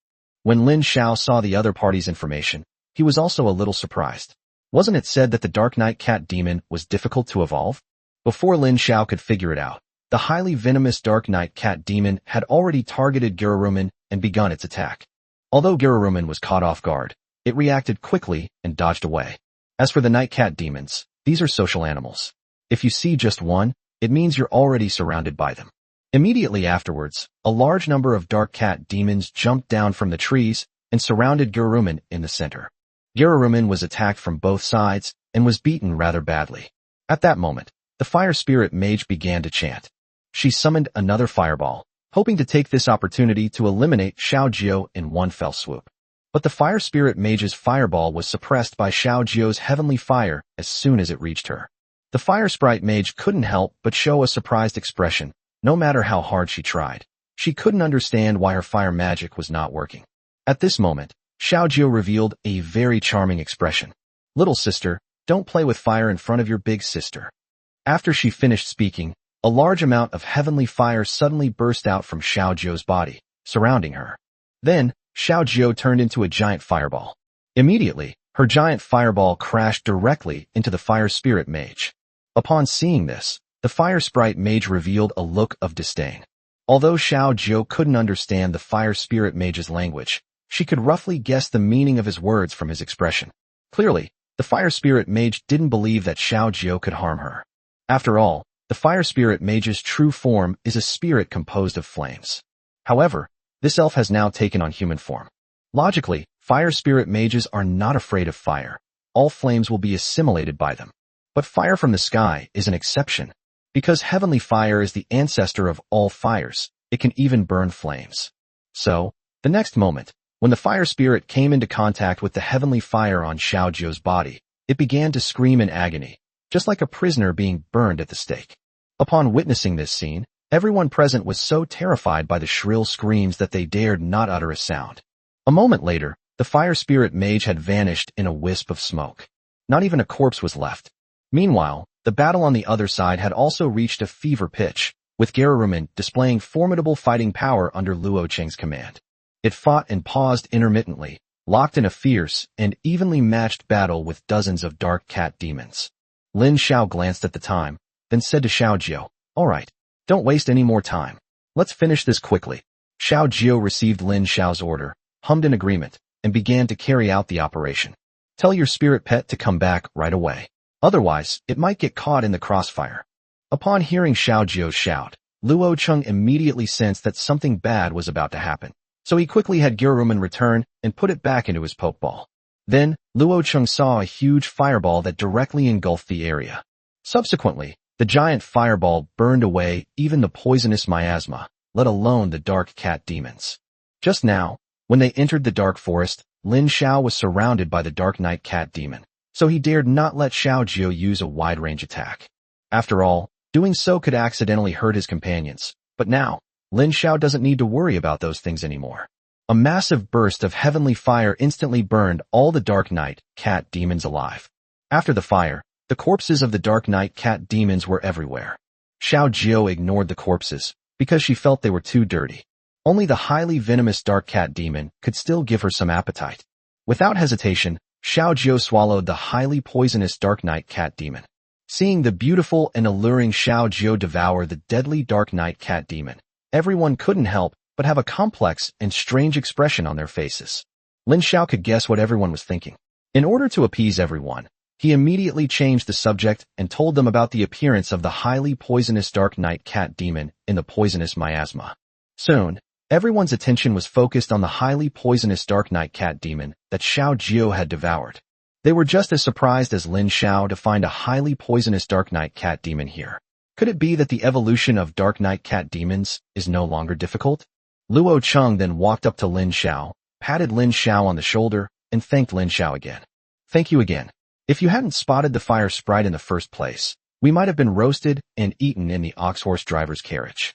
Speaker 1: When Lin Xiao saw the other party's information, he was also a little surprised. Wasn't it said that the Dark Night Cat Demon was difficult to evolve? Before Lin Xiao could figure it out, the highly venomous Dark Night Cat Demon had already targeted Gerurumin and begun its attack. Although Gerurumin was caught off guard, it reacted quickly and dodged away. As for the Night Cat Demons, these are social animals. If you see just one, it means you're already surrounded by them. Immediately afterwards, a large number of Dark Cat Demons jumped down from the trees and surrounded Gerurumin in the center. Gerurumin was attacked from both sides and was beaten rather badly. At that moment, the Fire Spirit Mage began to chant. She summoned another fireball, hoping to take this opportunity to eliminate Xiaojiu in one fell swoop. But the Fire Spirit Mage's fireball was suppressed by Xiaojiu's heavenly fire as soon as it reached her. The Fire Sprite Mage couldn't help but show a surprised expression, no matter how hard she tried. She couldn't understand why her fire magic was not working. At this moment, Xiaojiu revealed a very charming expression. "Little sister, don't play with fire in front of your big sister." After she finished speaking, a large amount of heavenly fire suddenly burst out from Xiaojiu's body, surrounding her. Then, Xiaojiu turned into a giant fireball. Immediately, her giant fireball crashed directly into the Fire Spirit Mage. Upon seeing this, the Fire Sprite Mage revealed a look of disdain. Although Xiaojiu couldn't understand the Fire Spirit Mage's language, She could roughly guess the meaning of his words from his expression. Clearly, the fire spirit mage didn't believe that Xiao Jiao could harm her. After all, the fire spirit mage's true form is a spirit composed of flames. However, this elf has now taken on human form. Logically, fire spirit mages are not afraid of fire. All flames will be assimilated by them. But fire from the sky is an exception. Because heavenly fire is the ancestor of all fires, it can even burn flames. So, the next moment, when the fire spirit came into contact with the heavenly fire on Xiao Jiao's body, it began to scream in agony, just like a prisoner being burned at the stake. Upon witnessing this scene, everyone present was so terrified by the shrill screams that they dared not utter a sound. A moment later, the fire spirit mage had vanished in a wisp of smoke. Not even a corpse was left. Meanwhile, the battle on the other side had also reached a fever pitch, with Gerumen displaying formidable fighting power under Luo Cheng's command. It fought and paused intermittently, locked in a fierce and evenly matched battle with dozens of dark cat demons. Lin Xiao glanced at the time, then said to Xiao Jiao, "All right, don't waste any more time. Let's finish this quickly." Xiao Jiao received Lin Xiao's order, hummed in agreement, and began to carry out the operation. "Tell your spirit pet to come back right away. Otherwise, it might get caught in the crossfire." Upon hearing Xiao Jiao's shout, Luo Cheng immediately sensed that something bad was about to happen. So he quickly had Gerumen return and put it back into his pokeball. Then, Luo Cheng saw a huge fireball that directly engulfed the area. Subsequently, the giant fireball burned away even the poisonous miasma, let alone the dark cat demons. Just now, when they entered the dark forest, Lin Xiao was surrounded by the dark night cat demon, so he dared not let Xiao Jiao use a wide-range attack. After all, doing so could accidentally hurt his companions, but now, Lin Xiao doesn't need to worry about those things anymore. A massive burst of heavenly fire instantly burned all the Dark Knight cat demons alive. After the fire, the corpses of the Dark Knight cat demons were everywhere. Xiao Jiao ignored the corpses, because she felt they were too dirty. Only the highly venomous dark cat demon could still give her some appetite. Without hesitation, Xiao Jiao swallowed the highly poisonous Dark Knight cat demon. Seeing the beautiful and alluring Xiao Jiao devour the deadly Dark Knight cat demon, everyone couldn't help but have a complex and strange expression on their faces. Lin Xiao could guess what everyone was thinking. In order to appease everyone, he immediately changed the subject and told them about the appearance of the highly poisonous Dark Knight cat demon in the poisonous miasma. Soon, everyone's attention was focused on the highly poisonous Dark Knight cat demon that Xiao Jiao had devoured. They were just as surprised as Lin Xiao to find a highly poisonous Dark Knight cat demon here. Could it be that the evolution of Dark Knight cat demons is no longer difficult? Luo Cheng then walked up to Lin Xiao, patted Lin Xiao on the shoulder, and thanked Lin Xiao again. "Thank you again. If you hadn't spotted the fire sprite in the first place, we might have been roasted and eaten in the ox-horse driver's carriage."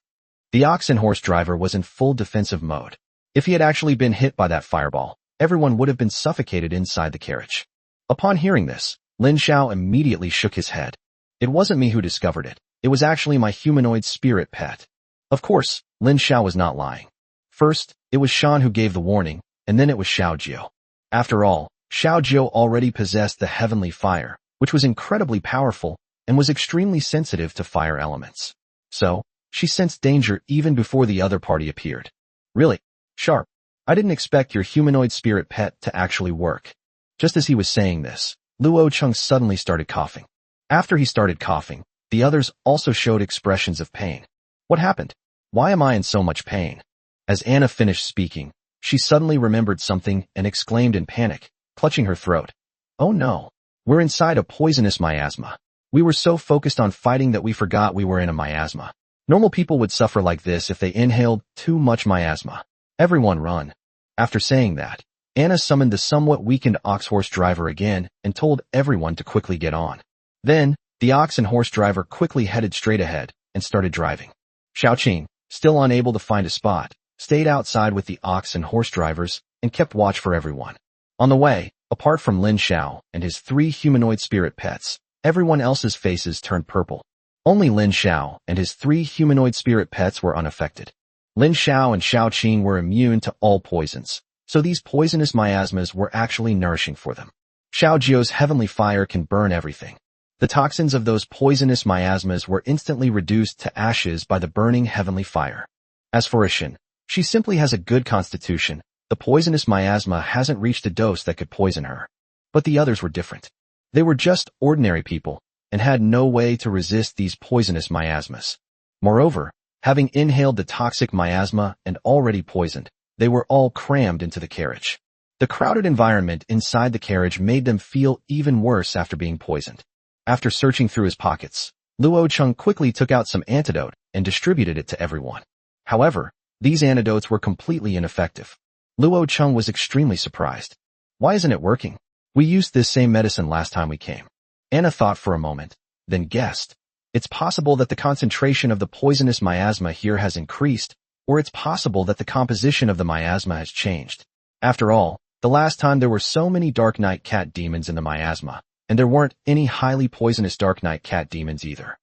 Speaker 1: The ox and horse driver was in full defensive mode. If he had actually been hit by that fireball, everyone would have been suffocated inside the carriage. Upon hearing this, Lin Xiao immediately shook his head. "It wasn't me who discovered it. It was actually my humanoid spirit pet." Of course, Lin Xiao was not lying. First, it was Shan who gave the warning, and then it was Xiao Jiao. After all, Xiao Jiao already possessed the heavenly fire, which was incredibly powerful and was extremely sensitive to fire elements. So, she sensed danger even before the other party appeared. "Really? Sharp. I didn't expect your humanoid spirit pet to actually work." Just as he was saying this, Luo Cheng suddenly started coughing. After he started coughing, the others also showed expressions of pain. "What happened? Why am I in so much pain?" As Anna finished speaking, she suddenly remembered something and exclaimed in panic, clutching her throat. "Oh no, we're inside a poisonous miasma. We were so focused on fighting that we forgot we were in a miasma. Normal people would suffer like this if they inhaled too much miasma. Everyone run." After saying that, Anna summoned the somewhat weakened ox-horse driver again and told everyone to quickly get on. Then, the ox and horse driver quickly headed straight ahead and started driving. Xiaoqing, still unable to find a spot, stayed outside with the ox and horse drivers and kept watch for everyone. On the way, apart from Lin Xiao and his 3 humanoid spirit pets, everyone else's faces turned purple. Only Lin Xiao and his 3 humanoid spirit pets were unaffected. Lin Xiao and Xiaoqing were immune to all poisons, so these poisonous miasmas were actually nourishing for them. Xiao Jiao's heavenly fire can burn everything. The toxins of those poisonous miasmas were instantly reduced to ashes by the burning heavenly fire. As for Ishin, she simply has a good constitution, The poisonous miasma hasn't reached a dose that could poison her. But the others were different. They were just ordinary people and had no way to resist these poisonous miasmas. Moreover, having inhaled the toxic miasma and already poisoned, they were all crammed into the carriage. The crowded environment inside the carriage made them feel even worse after being poisoned. After searching through his pockets, Luo Cheng quickly took out some antidote and distributed it to everyone. However, these antidotes were completely ineffective. Luo Cheng was extremely surprised. Why isn't it working? We used this same medicine last time we came. Anna thought for a moment, then guessed. It's possible that the concentration of the poisonous miasma here has increased, or it's possible that the composition of the miasma has changed. After all, the last time there were so many Dark Knight cat demons in the miasma, and there weren't any highly poisonous Dark Knight cat demons either.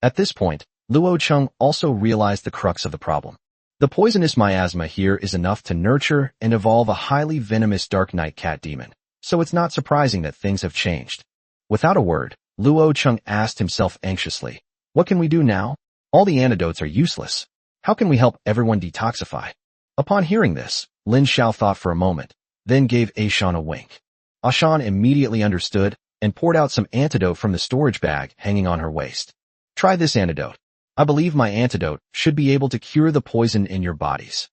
Speaker 1: At this point, Luo Cheng also realized the crux of the problem. The poisonous miasma here is enough to nurture and evolve a highly venomous Dark Knight cat demon, so it's not surprising that things have changed. Without a word, Luo Cheng asked himself anxiously, what can we do now? All the antidotes are useless. How can we help everyone detoxify? Upon hearing this, Lin Xiao thought for a moment, then gave Ashan a wink. Ashan immediately understood and poured out some antidote from the storage bag hanging on her waist. Try this antidote. I believe my antidote should be able to cure the poison in your bodies.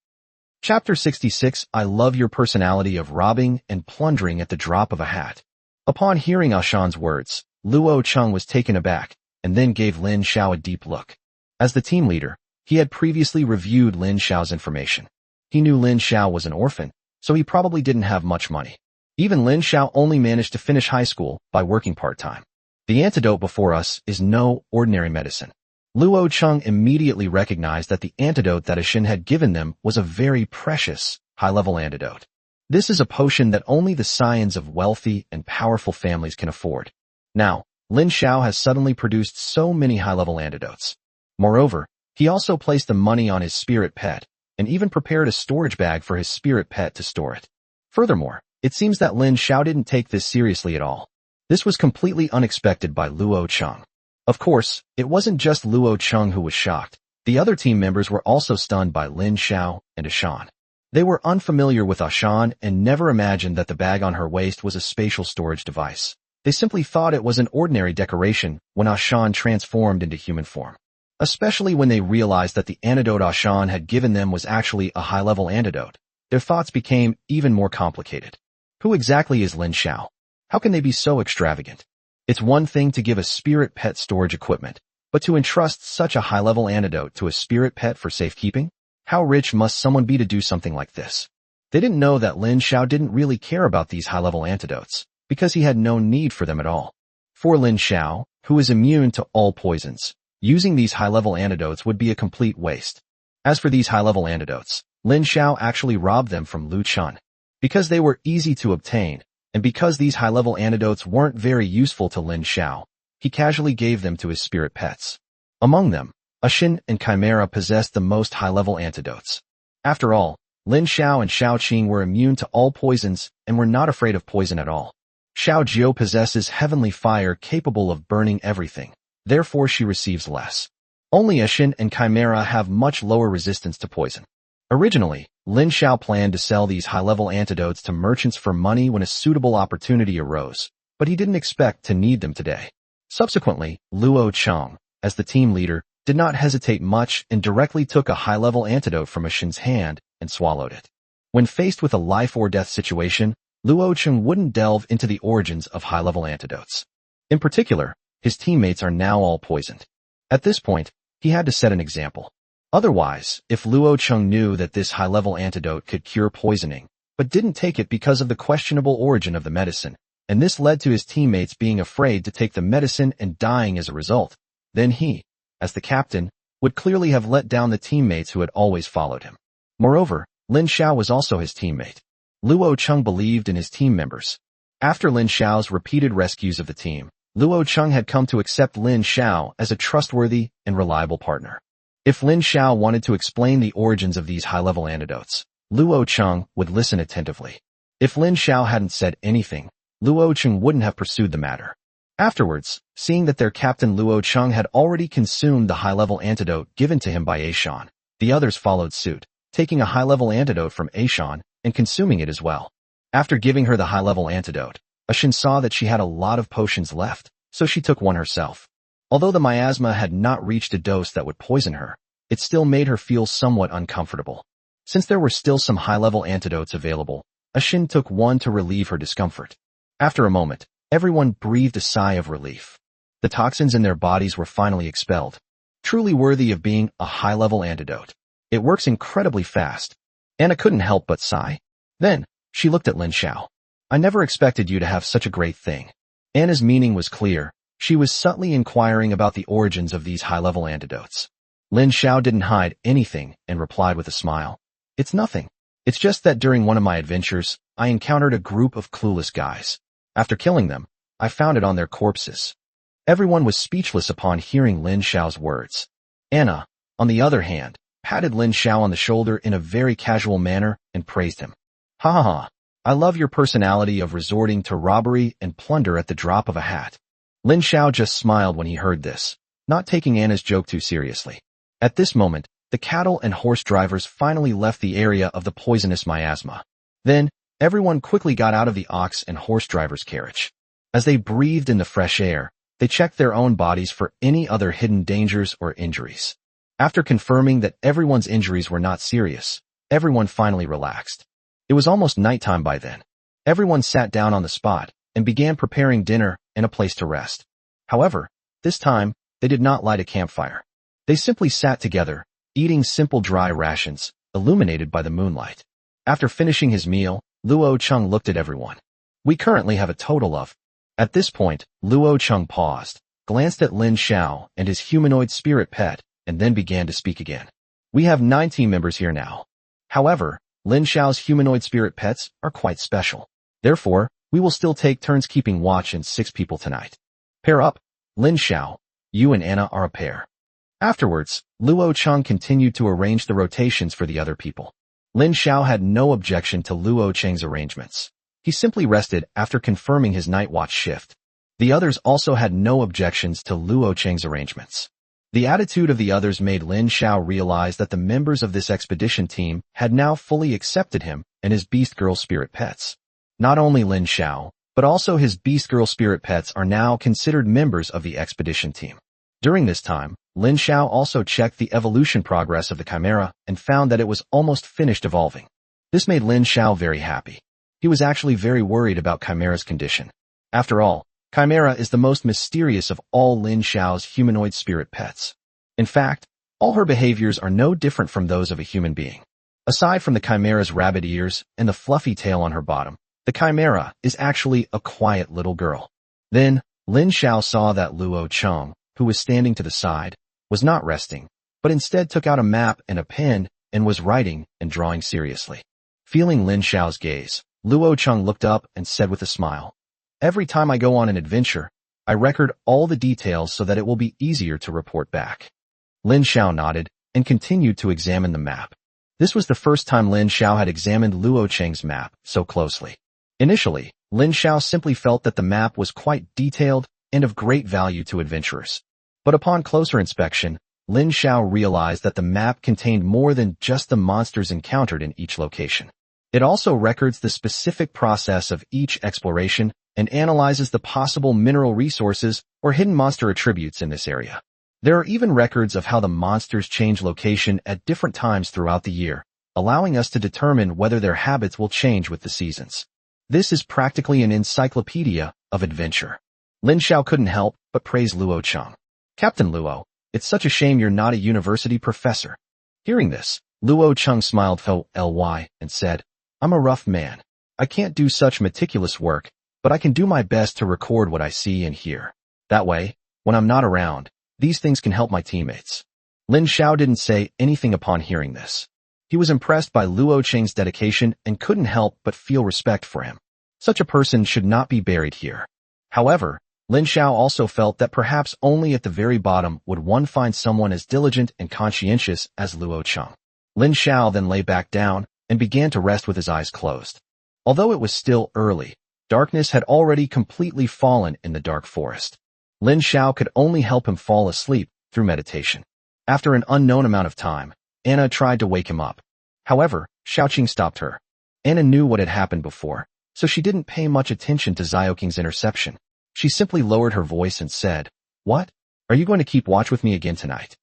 Speaker 1: Chapter 66. I love your personality of robbing and plundering at the drop of a hat. Upon hearing Ashan's words, Luo Cheng was taken aback and then gave Lin Xiao a deep look. As the team leader, he had previously reviewed Lin Xiao's information. He knew Lin Xiao was an orphan, so he probably didn't have much money. Even Lin Xiao only managed to finish high school by working part-time. The antidote before us is no ordinary medicine. Luo Cheng immediately recognized that the antidote that Ashin had given them was a very precious, high-level antidote. This is a potion that only the scions of wealthy and powerful families can afford. Now, Lin Xiao has suddenly produced so many high-level antidotes. Moreover, he also placed the money on his spirit pet, and even prepared a storage bag for his spirit pet to store it. Furthermore, it seems that Lin Xiao didn't take this seriously at all. This was completely unexpected by Luo Cheng. Of course, it wasn't just Luo Cheng who was shocked. The other team members were also stunned by Lin Xiao and Ashan. They were unfamiliar with Ashan and never imagined that the bag on her waist was a spatial storage device. They simply thought it was an ordinary decoration when Ashan transformed into human form. Especially when they realized that the antidote Ashan had given them was actually a high-level antidote, their thoughts became even more complicated. Who exactly is Lin Xiao? How can they be so extravagant? It's one thing to give a spirit pet storage equipment, but to entrust such a high-level antidote to a spirit pet for safekeeping? How rich must someone be to do something like this? They didn't know that Lin Xiao didn't really care about these high-level antidotes, because he had no need for them at all. For Lin Xiao, who is immune to all poisons, using these high-level antidotes would be a complete waste. As for these high-level antidotes, Lin Xiao actually robbed them from Lu Chun. Because they were easy to obtain, and because these high-level antidotes weren't very useful to Lin Xiao, he casually gave them to his spirit pets. Among them, Ashin and Chimera possessed the most high-level antidotes. After all, Lin Xiao and Xiao Qing were immune to all poisons and were not afraid of poison at all. Xiao Jiu possesses heavenly fire capable of burning everything, therefore she receives less. Only Ashin and Chimera have much lower resistance to poison. Originally, Lin Xiao planned to sell these high-level antidotes to merchants for money when a suitable opportunity arose, but he didn't expect to need them today. Subsequently, Luo Cheng, as the team leader, did not hesitate much and directly took a high-level antidote from Ashin's hand and swallowed it. When faced with a life-or-death situation, Luo Cheng wouldn't delve into the origins of high-level antidotes. In particular, his teammates are now all poisoned. At this point, he had to set an example. Otherwise, if Luo Cheng knew that this high-level antidote could cure poisoning, but didn't take it because of the questionable origin of the medicine, and this led to his teammates being afraid to take the medicine and dying as a result, then he, as the captain, would clearly have let down the teammates who had always followed him. Moreover, Lin Xiao was also his teammate. Luo Cheng believed in his team members. After Lin Xiao's repeated rescues of the team, Luo Cheng had come to accept Lin Xiao as a trustworthy and reliable partner. If Lin Xiao wanted to explain the origins of these high-level antidotes, Luo Cheng would listen attentively. If Lin Xiao hadn't said anything, Luo Cheng wouldn't have pursued the matter. Afterwards, seeing that their captain Luo Cheng had already consumed the high-level antidote given to him by Ashan, the others followed suit, taking a high-level antidote from Ashan and consuming it as well. After giving her the high-level antidote, Ashin saw that she had a lot of potions left, so she took one herself. Although the miasma had not reached a dose that would poison her, it still made her feel somewhat uncomfortable. Since there were still some high-level antidotes available, Ashin took one to relieve her discomfort. After a moment, everyone breathed a sigh of relief. The toxins in their bodies were finally expelled. Truly worthy of being a high-level antidote. It works incredibly fast. Anna couldn't help but sigh. Then, she looked at Lin Xiao. I never expected you to have such a great thing. Anna's meaning was clear. She was subtly inquiring about the origins of these high-level antidotes. Lin Xiao didn't hide anything and replied with a smile. It's nothing. It's just that during one of my adventures, I encountered a group of clueless guys. After killing them, I found it on their corpses. Everyone was speechless upon hearing Lin Xiao's words. Anna, on the other hand, patted Lin Xiao on the shoulder in a very casual manner and praised him. Ha ha ha, I love your personality of resorting to robbery and plunder at the drop of a hat. Lin Xiao just smiled when he heard this, not taking Anna's joke too seriously. At this moment, the cattle and horse drivers finally left the area of the poisonous miasma. Then, everyone quickly got out of the ox and horse driver's carriage. As they breathed in the fresh air, they checked their own bodies for any other hidden dangers or injuries. After confirming that everyone's injuries were not serious, everyone finally relaxed. It was almost nighttime by then. Everyone sat down on the spot and began preparing dinner and a place to rest. However, this time, they did not light a campfire. They simply sat together, eating simple dry rations, illuminated by the moonlight. After finishing his meal, Luo Cheng looked at everyone. We currently have a total of... At this point, Luo Cheng paused, glanced at Lin Xiao and his humanoid spirit pet, and then began to speak again. We have 9 team members here now. However, Lin Xiao's humanoid spirit pets are quite special. Therefore, we will still take turns keeping watch in 6 people tonight. Pair up. Lin Xiao, you and Anna are a pair. Afterwards, Luo Cheng continued to arrange the rotations for the other people. Lin Xiao had no objection to Luo Cheng's arrangements. He simply rested after confirming his night watch shift. The others also had no objections to Luo Cheng's arrangements. The attitude of the others made Lin Xiao realize that the members of this expedition team had now fully accepted him and his Beast Girl spirit pets. Not only Lin Xiao, but also his Beast Girl spirit pets are now considered members of the expedition team. During this time, Lin Xiao also checked the evolution progress of the Chimera and found that it was almost finished evolving. This made Lin Xiao very happy. He was actually very worried about Chimera's condition. After all, Chimera is the most mysterious of all Lin Xiao's humanoid spirit pets. In fact, all her behaviors are no different from those of a human being. Aside from the Chimera's rabbit ears and the fluffy tail on her bottom, the Chimera is actually a quiet little girl. Then, Lin Xiao saw that Luo Cheng, who was standing to the side, was not resting, but instead took out a map and a pen and was writing and drawing seriously. Feeling Lin Xiao's gaze, Luo Cheng looked up and said with a smile, Every time I go on an adventure, I record all the details so that it will be easier to report back. Lin Xiao nodded and continued to examine the map. This was the first time Lin Xiao had examined Luo Cheng's map so closely. Initially, Lin Xiao simply felt that the map was quite detailed and of great value to adventurers. But upon closer inspection, Lin Xiao realized that the map contained more than just the monsters encountered in each location. It also records the specific process of each exploration and analyzes the possible mineral resources or hidden monster attributes in this area. There are even records of how the monsters change location at different times throughout the year, allowing us to determine whether their habits will change with the seasons. This is practically an encyclopedia of adventure. Lin Xiao couldn't help but praise Luo Cheng. Captain Luo, it's such a shame you're not a university professor. Hearing this, Luo Cheng smiled ly and said, I'm a rough man. I can't do such meticulous work, but I can do my best to record what I see and hear. That way, when I'm not around, these things can help my teammates. Lin Xiao didn't say anything upon hearing this. He was impressed by Luo Cheng's dedication and couldn't help but feel respect for him. Such a person should not be buried here. However, Lin Xiao also felt that perhaps only at the very bottom would one find someone as diligent and conscientious as Luo Cheng. Lin Xiao then lay back down and began to rest with his eyes closed. Although it was still early, darkness had already completely fallen in the dark forest. Lin Xiao could only help him fall asleep through meditation. After an unknown amount of time, Anna tried to wake him up. However, Xiaoqing stopped her. Anna knew what had happened before, so she didn't pay much attention to Xiaoking's interception. She simply lowered her voice and said, "What? Are you going to keep watch with me again tonight?"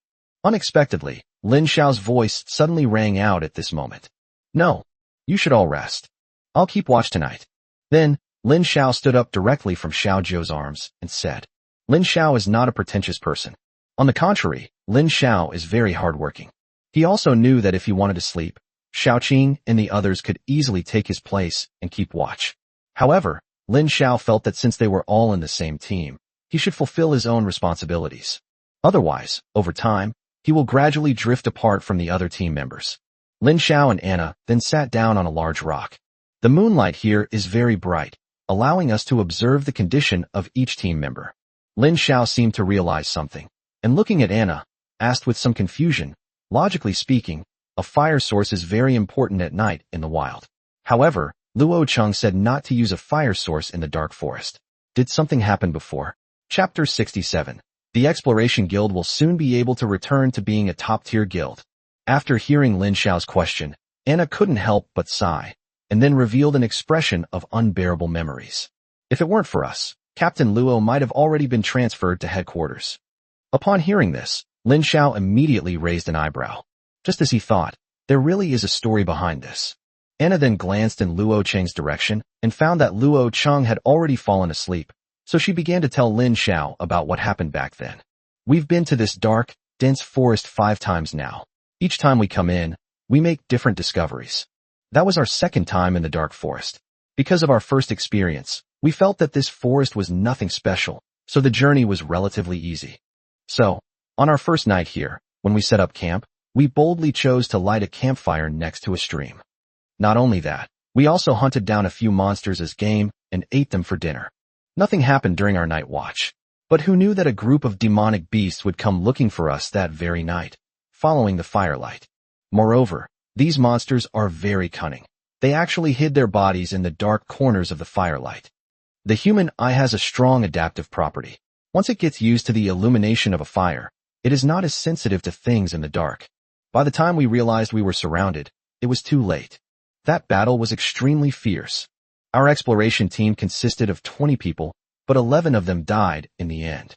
Speaker 1: Unexpectedly, Lin Xiao's voice suddenly rang out at this moment. "No. You should all rest. I'll keep watch tonight." Then, Lin Xiao stood up directly from Xiao Zhou's arms and said, "Lin Xiao is not a pretentious person. On the contrary, Lin Xiao is very hardworking." He also knew that if he wanted to sleep, Xiaoqing and the others could easily take his place and keep watch. However, Lin Xiao felt that since they were all in the same team, he should fulfill his own responsibilities. Otherwise, over time, he will gradually drift apart from the other team members. Lin Xiao and Anna then sat down on a large rock. The moonlight here is very bright, allowing us to observe the condition of each team member. Lin Xiao seemed to realize something, and looking at Anna, asked with some confusion, "Logically speaking, a fire source is very important at night in the wild. However, Luo Cheng said not to use a fire source in the dark forest. Did something happen before?" Chapter 67. The Exploration Guild will soon be able to return to being a top-tier guild. After hearing Lin Xiao's question, Anna couldn't help but sigh, and then revealed an expression of unbearable memories. "If it weren't for us, Captain Luo might have already been transferred to headquarters." Upon hearing this, Lin Xiao immediately raised an eyebrow. Just as he thought, there really is a story behind this. Anna then glanced in Luo Cheng's direction and found that Luo Cheng had already fallen asleep, so she began to tell Lin Xiao about what happened back then. "We've been to this dark, dense forest 5 times now. Each time we come in, we make different discoveries. That was our second time in the dark forest. Because of our first experience, we felt that this forest was nothing special, so the journey was relatively easy. So, on our first night here, when we set up camp, we boldly chose to light a campfire next to a stream. Not only that, we also hunted down a few monsters as game and ate them for dinner. Nothing happened during our night watch, but who knew that a group of demonic beasts would come looking for us that very night, following the firelight. Moreover, these monsters are very cunning. They actually hid their bodies in the dark corners of the firelight. The human eye has a strong adaptive property. Once it gets used to the illumination of a fire, it is not as sensitive to things in the dark. By the time we realized we were surrounded, it was too late. That battle was extremely fierce. Our exploration team consisted of 20 people, but 11 of them died in the end.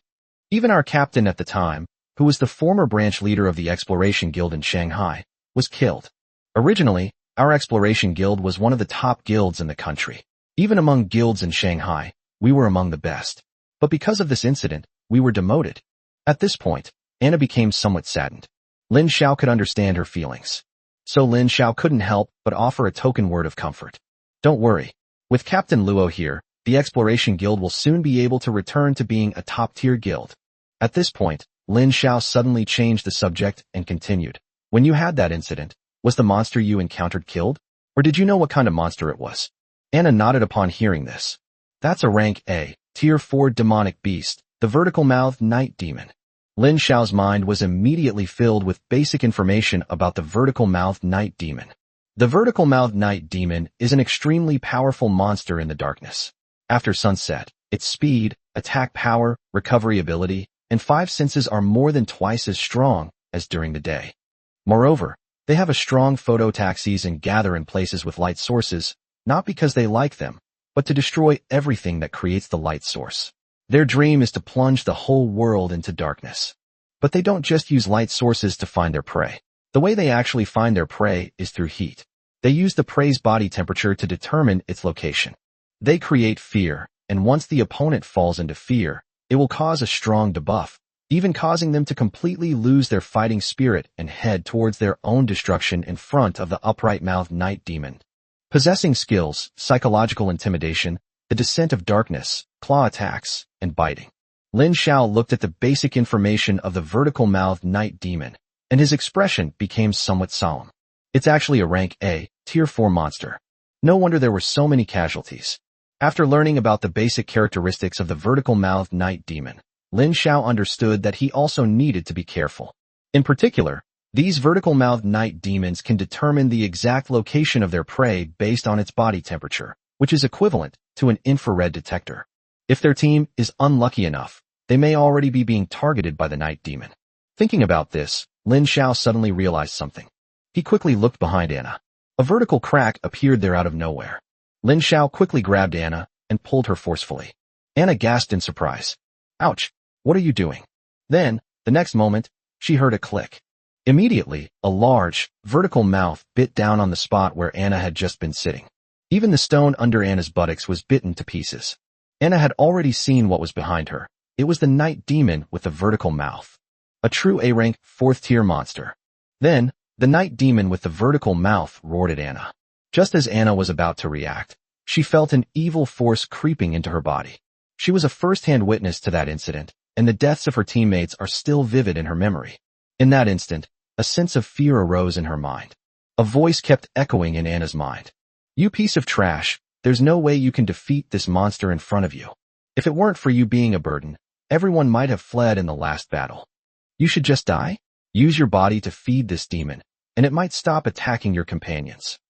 Speaker 1: Even our captain at the time, who was the former branch leader of the Exploration Guild in Shanghai, was killed. Originally, our Exploration Guild was one of the top guilds in the country. Even among guilds in Shanghai, we were among the best. But because of this incident, we were demoted. At this point, Anna became somewhat saddened. Lin Xiao could understand her feelings. So Lin Xiao couldn't help but offer a token word of comfort. "Don't worry. With Captain Luo here, the Exploration Guild will soon be able to return to being a top-tier guild." At this point, Lin Xiao suddenly changed the subject and continued. "When you had that incident, was the monster you encountered killed? Or did you know what kind of monster it was?" Anna nodded upon hearing this. "That's a rank A, tier 4 demonic beast, the vertical-mouthed night demon." Lin Xiao's mind was immediately filled with basic information about the vertical-mouthed night demon. The vertical-mouthed night demon is an extremely powerful monster in the darkness. After sunset, its speed, attack power, recovery ability, and 5 senses are more than twice as strong as during the day. Moreover, they have a strong phototaxis and gather in places with light sources, not because they like them, but to destroy everything that creates the light source. Their dream is to plunge the whole world into darkness. But they don't just use light sources to find their prey. The way they actually find their prey is through heat. They use the prey's body temperature to determine its location. They create fear, and once the opponent falls into fear, it will cause a strong debuff, even causing them to completely lose their fighting spirit and head towards their own destruction in front of the upright-mouthed night demon. Possessing skills, psychological intimidation, the descent of darkness, claw attacks, and biting. Lin Xiao looked at the basic information of the vertical-mouthed night demon, and his expression became somewhat solemn. It's actually a rank A, tier 4 monster. No wonder there were so many casualties. After learning about the basic characteristics of the vertical-mouthed night demon, Lin Xiao understood that he also needed to be careful. In particular, these vertical-mouthed night demons can determine the exact location of their prey based on its body temperature, which is equivalent to an infrared detector. If their team is unlucky enough, they may already be being targeted by the night demon. Thinking about this, Lin Xiao suddenly realized something. He quickly looked behind Anna. A vertical crack appeared there out of nowhere. Lin Xiao quickly grabbed Anna and pulled her forcefully. Anna gasped in surprise. Ouch! What are you doing? Then, the next moment, she heard a click. Immediately, a large, vertical mouth bit down on the spot where Anna had just been sitting. Even the stone under Anna's buttocks was bitten to pieces. Anna had already seen what was behind her. It was the night demon with the vertical mouth. A true A-rank, 4th-tier monster. Then, the night demon with the vertical mouth roared at Anna. Just as Anna was about to react, she felt an evil force creeping into her body. She was a first-hand witness to that incident, and the deaths of her teammates are still vivid in her memory. In that instant, a sense of fear arose in her mind. A voice kept echoing in Anna's mind. You piece of trash, there's no way you can defeat this monster in front of you. If it weren't for you being a burden, everyone might have fled in the last battle. You should just die? Use your body to feed this demon, and it might stop attacking your companions.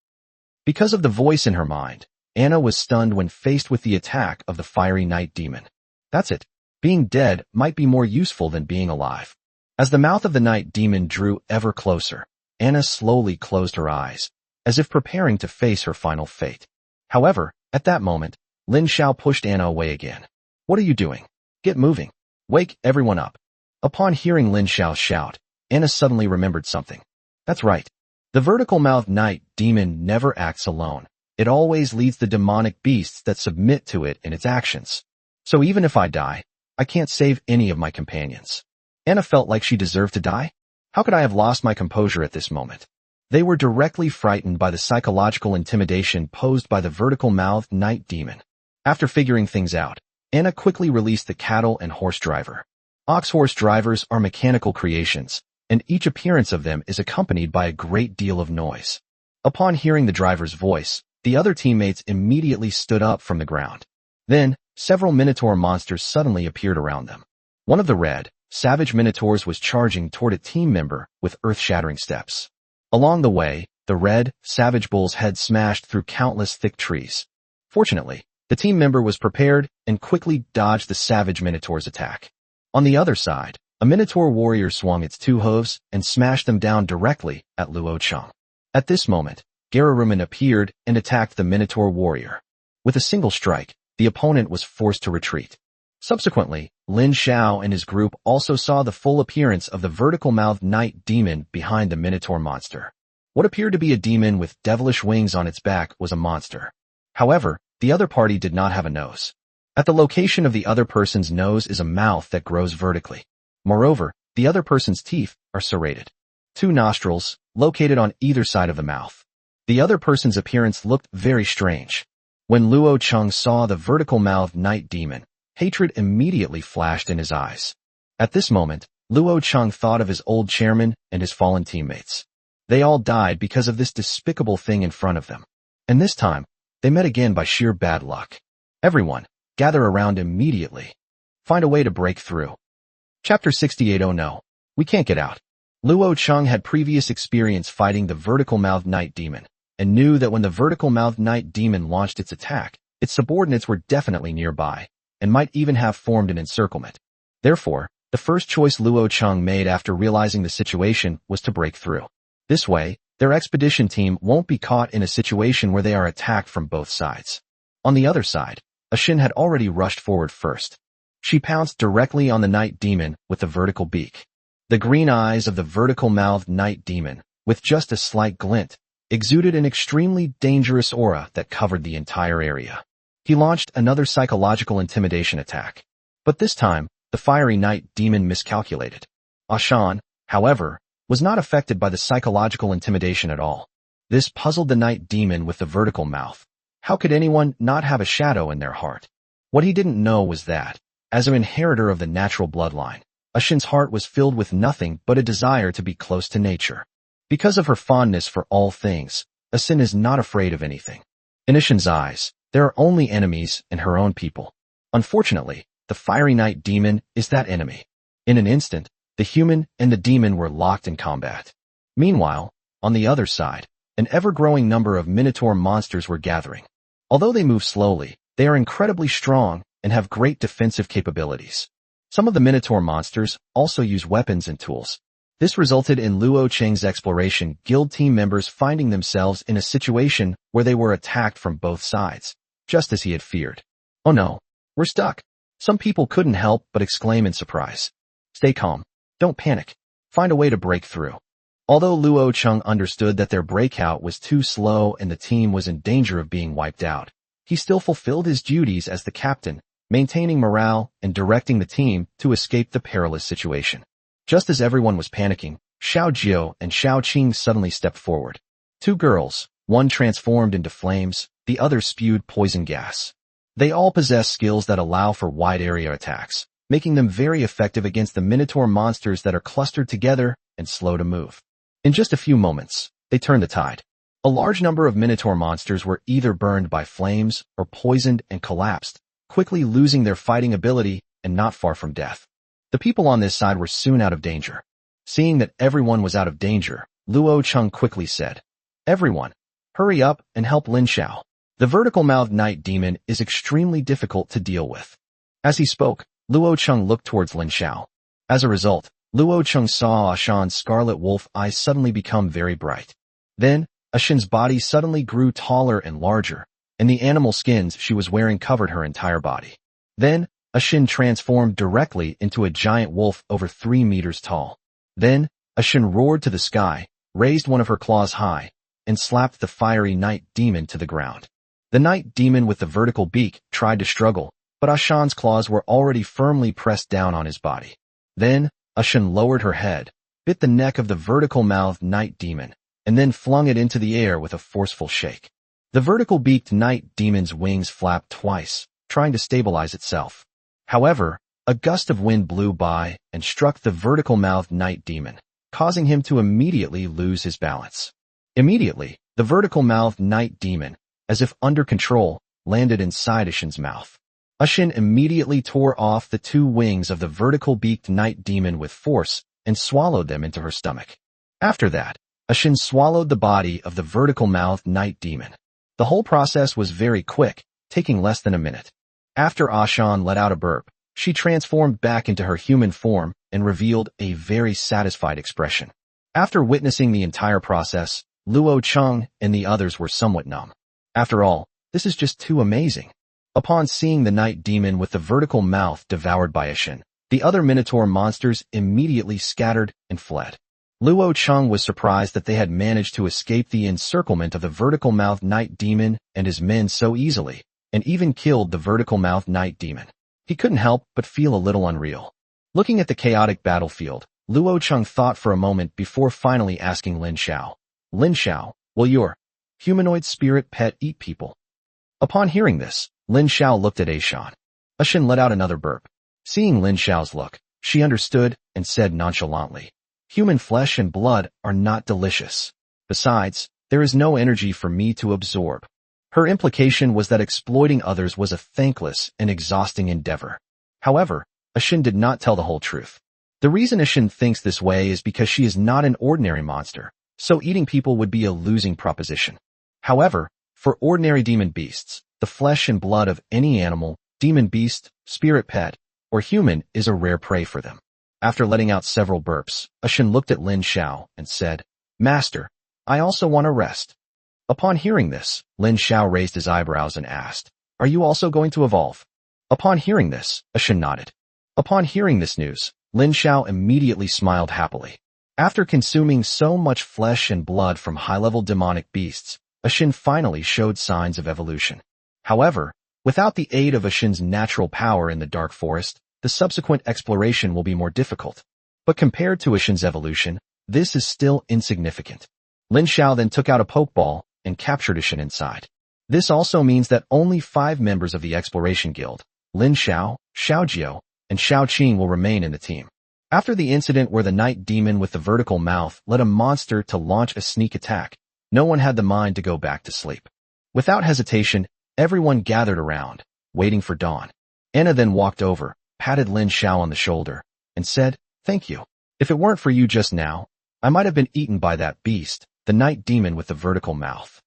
Speaker 1: Because of the voice in her mind, Anna was stunned when faced with the attack of the fiery night demon. That's it. Being dead might be more useful than being alive. As the mouth of the night demon drew ever closer, Anna slowly closed her eyes, as if preparing to face her final fate. However, at that moment, Lin Xiao pushed Anna away again. What are you doing? Get moving. Wake everyone up. Upon hearing Lin Xiao's shout, Anna suddenly remembered something. That's right. The vertical-mouthed night demon never acts alone. It always leads the demonic beasts that submit to it in its actions. So even if I die, I can't save any of my companions. Anna felt like she deserved to die. How could I have lost my composure at this moment? They were directly frightened by the psychological intimidation posed by the vertical-mouthed night demon. After figuring things out, Anna quickly released the cattle and horse driver. Ox-horse drivers are mechanical creations, and each appearance of them is accompanied by a great deal of noise. Upon hearing the driver's voice, the other teammates immediately stood up from the ground. Then, several Minotaur monsters suddenly appeared around them. One of the red, savage Minotaurs was charging toward a team member with earth-shattering steps. Along the way, the red, savage bull's head smashed through countless thick trees. Fortunately, the team member was prepared and quickly dodged the savage Minotaur's attack. On the other side, a Minotaur warrior swung its 2 hooves and smashed them down directly at Luo Cheng. At this moment, Gerurumin appeared and attacked the Minotaur warrior. With a single strike, the opponent was forced to retreat. Subsequently, Lin Xiao and his group also saw the full appearance of the vertical-mouthed night demon behind the Minotaur monster. What appeared to be a demon with devilish wings on its back was a monster. However, the other party did not have a nose. At the location of the other person's nose is a mouth that grows vertically. Moreover, the other person's teeth are serrated. 2 nostrils, located on either side of the mouth. The other person's appearance looked very strange. When Luo Cheng saw the vertical-mouthed night demon, hatred immediately flashed in his eyes. At this moment, Luo Cheng thought of his old chairman and his fallen teammates. They all died because of this despicable thing in front of them. And this time, they met again by sheer bad luck. Everyone, gather around immediately. Find a way to break through. Chapter 68. Oh no. We can't get out. Luo Cheng had previous experience fighting the vertical-mouthed night demon, and knew that when the vertical-mouthed night demon launched its attack, its subordinates were definitely nearby, and might even have formed an encirclement. Therefore, the first choice Luo Cheng made after realizing the situation was to break through. This way, their expedition team won't be caught in a situation where they are attacked from both sides. On the other side, Ashin had already rushed forward first. She pounced directly on the night demon with the vertical beak. The green eyes of the vertical-mouthed night demon, with just a slight glint, exuded an extremely dangerous aura that covered the entire area. He launched another psychological intimidation attack. But this time, the fiery night demon miscalculated. Ashan, however, was not affected by the psychological intimidation at all. This puzzled the night demon with the vertical mouth. How could anyone not have a shadow in their heart? What he didn't know was that, as an inheritor of the natural bloodline, Ashin's heart was filled with nothing but a desire to be close to nature. Because of her fondness for all things, Ashin is not afraid of anything. In Ashin's eyes, there are only enemies and her own people. Unfortunately, the fiery night demon is that enemy. In an instant, the human and the demon were locked in combat. Meanwhile, on the other side, an ever-growing number of Minotaur monsters were gathering. Although they move slowly, they are incredibly strong and have great defensive capabilities. Some of the Minotaur monsters also use weapons and tools. This resulted in Luo Cheng's exploration guild team members finding themselves in a situation where they were attacked from both sides, just as he had feared. "Oh no, we're stuck." Some people couldn't help but exclaim in surprise. "Stay calm. Don't panic. Find a way to break through." Although Luo Cheng understood that their breakout was too slow and the team was in danger of being wiped out, he still fulfilled his duties as the captain, maintaining morale and directing the team to escape the perilous situation. Just as everyone was panicking, Xiao Jiao and Xiao Qing suddenly stepped forward. Two girls, one transformed into flames, the other spewed poison gas. They all possess skills that allow for wide-area attacks, making them very effective against the Minotaur monsters that are clustered together and slow to move. In just a few moments, they turned the tide. A large number of Minotaur monsters were either burned by flames or poisoned and collapsed, quickly losing their fighting ability and not far from death. The people on this side were soon out of danger. Seeing that everyone was out of danger, Luo Cheng quickly said, "Everyone, hurry up and help Lin Xiao. The vertical-mouthed night demon is extremely difficult to deal with." As he spoke, Luo Cheng looked towards Lin Xiao. As a result, Luo Cheng saw Ashan's scarlet wolf eyes suddenly become very bright. Then, Ashan's body suddenly grew taller and larger, and the animal skins she was wearing covered her entire body. Then, Ashan transformed directly into a giant wolf over 3 meters tall. Then, Ashan roared to the sky, raised one of her claws high, and slapped the fiery night demon to the ground. The night demon with the vertical beak tried to struggle, but Ashan's claws were already firmly pressed down on his body. Then, Ashan lowered her head, bit the neck of the vertical-mouthed night demon, and then flung it into the air with a forceful shake. The vertical-beaked night demon's wings flapped twice, trying to stabilize itself. However, a gust of wind blew by and struck the vertical-mouthed night demon, causing him to immediately lose his balance. Immediately, the vertical-mouthed night demon, as if under control, landed inside Ashan's mouth. Ashan immediately tore off the 2 wings of the vertical-beaked night demon with force and swallowed them into her stomach. After that, Ashan swallowed the body of the vertical-mouthed night demon. The whole process was very quick, taking less than a minute. After Ashan let out a burp, she transformed back into her human form and revealed a very satisfied expression. After witnessing the entire process, Luo Cheng and the others were somewhat numb. After all, this is just too amazing. Upon seeing the night demon with the vertical mouth devoured by Ashan, the other Minotaur monsters immediately scattered and fled. Luo Cheng was surprised that they had managed to escape the encirclement of the vertical-mouthed night demon and his men so easily, and even killed the vertical-mouthed night demon. He couldn't help but feel a little unreal. Looking at the chaotic battlefield, Luo Cheng thought for a moment before finally asking Lin Xiao, "Lin Xiao, will your humanoid spirit pet eat people?" Upon hearing this, Lin Xiao looked at Ashan. Ashan let out another burp. Seeing Lin Xiao's look, she understood and said nonchalantly, "Human flesh and blood are not delicious. Besides, there is no energy for me to absorb." Her implication was that exploiting others was a thankless and exhausting endeavor. However, Ashan did not tell the whole truth. The reason Ashan thinks this way is because she is not an ordinary monster, so eating people would be a losing proposition. However, for ordinary demon beasts, the flesh and blood of any animal, demon beast, spirit pet, or human is a rare prey for them. After letting out several burps, Ashan looked at Lin Xiao and said, "Master, I also want to rest." Upon hearing this, Lin Xiao raised his eyebrows and asked, "Are you also going to evolve?" Upon hearing this, Ashan nodded. Upon hearing this news, Lin Xiao immediately smiled happily. After consuming so much flesh and blood from high-level demonic beasts, Ashan finally showed signs of evolution. However, without the aid of Ashan's natural power in the Dark Forest, the subsequent exploration will be more difficult. But compared to Ashan's evolution, this is still insignificant. Lin Xiao then took out a pokeball and captured Ashan inside. This also means that only 5 members of the Exploration Guild, Lin Xiao, Xiao Jiao, and Xiao Qing will remain in the team. After the incident where the night demon with the vertical mouth led a monster to launch a sneak attack, no one had the mind to go back to sleep. Without hesitation, everyone gathered around, waiting for dawn. Anna then walked over, patted Lin Xiao on the shoulder, and said, "Thank you. If it weren't for you just now, I might have been eaten by that beast, the night demon with the vertical mouth."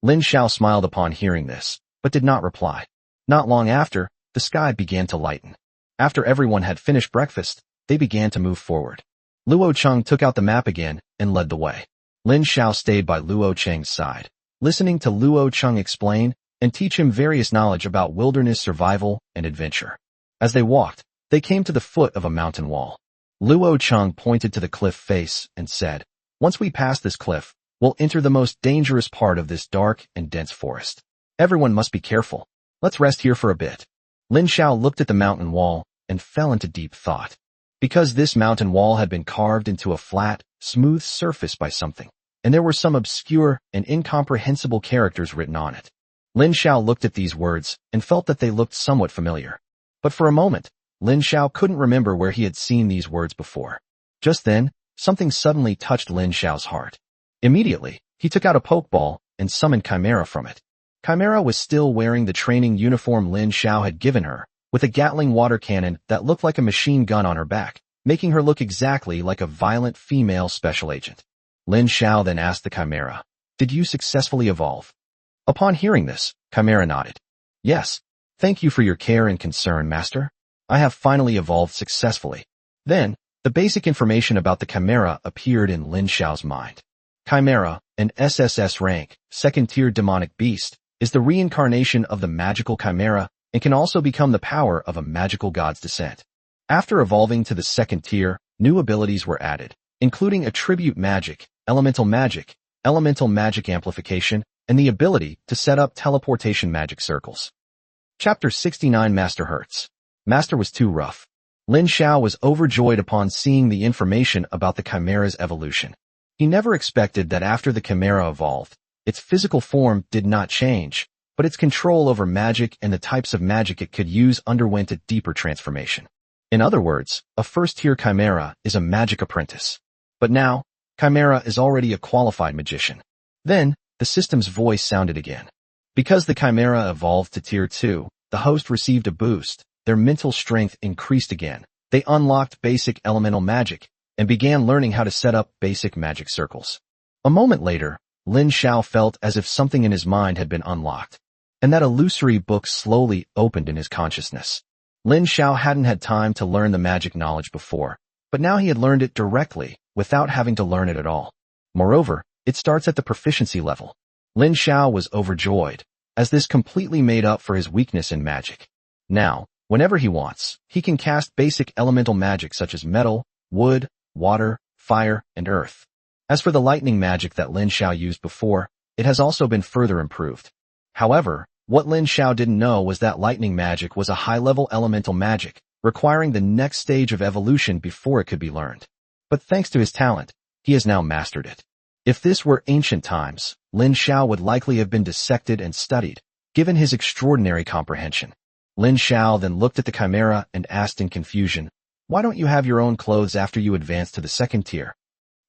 Speaker 1: Lin Xiao smiled upon hearing this, but did not reply. Not long after, the sky began to lighten. After everyone had finished breakfast, they began to move forward. Luo Cheng took out the map again and led the way. Lin Xiao stayed by Luo Cheng's side, listening to Luo Cheng explain and teach him various knowledge about wilderness survival and adventure. As they walked, they came to the foot of a mountain wall. Luo Cheng pointed to the cliff face and said, "Once we pass this cliff, we'll enter the most dangerous part of this dark and dense forest. Everyone must be careful. Let's rest here for a bit." Lin Xiao looked at the mountain wall and fell into deep thought. Because this mountain wall had been carved into a flat, smooth surface by something, and there were some obscure and incomprehensible characters written on it. Lin Xiao looked at these words and felt that they looked somewhat familiar. But for a moment, Lin Xiao couldn't remember where he had seen these words before. Just then, something suddenly touched Lin Xiao's heart. Immediately, he took out a pokeball and summoned Chimera from it. Chimera was still wearing the training uniform Lin Xiao had given her, with a Gatling water cannon that looked like a machine gun on her back, making her look exactly like a violent female special agent. Lin Xiao then asked the Chimera, "Did you successfully evolve?" Upon hearing this, Chimera nodded. "Yes, thank you for your care and concern, Master. I have finally evolved successfully." Then, the basic information about the Chimera appeared in Lin Xiao's mind. Chimera, an SSS rank, second-tier demonic beast, is the reincarnation of the magical Chimera and can also become the power of a magical god's descent. After evolving to the second tier, new abilities were added, including attribute magic, elemental magic amplification, and the ability to set up teleportation magic circles. Chapter 69 Master Hurts. Master was too rough. Lin Xiao was overjoyed upon seeing the information about the Chimera's evolution. He never expected that after the Chimera evolved, its physical form did not change, but its control over magic and the types of magic it could use underwent a deeper transformation. In other words, a first-tier Chimera is a magic apprentice. But now, Chimera is already a qualified magician. Then, the system's voice sounded again. Because the Chimera evolved to Tier 2, the host received a boost, their mental strength increased again. They unlocked basic elemental magic and began learning how to set up basic magic circles. A moment later, Lin Xiao felt as if something in his mind had been unlocked, and that illusory book slowly opened in his consciousness. Lin Xiao hadn't had time to learn the magic knowledge before, but now he had learned it directly, without having to learn it at all. Moreover, it starts at the proficiency level. Lin Xiao was overjoyed, as this completely made up for his weakness in magic. Now, whenever he wants, he can cast basic elemental magic such as metal, wood, water, fire, and earth. As for the lightning magic that Lin Xiao used before, it has also been further improved. However, what Lin Xiao didn't know was that lightning magic was a high-level elemental magic, requiring the next stage of evolution before it could be learned. But thanks to his talent, he has now mastered it. If this were ancient times, Lin Xiao would likely have been dissected and studied, given his extraordinary comprehension. Lin Xiao then looked at the Chimera and asked in confusion, "Why don't you have your own clothes after you advance to the second tier?"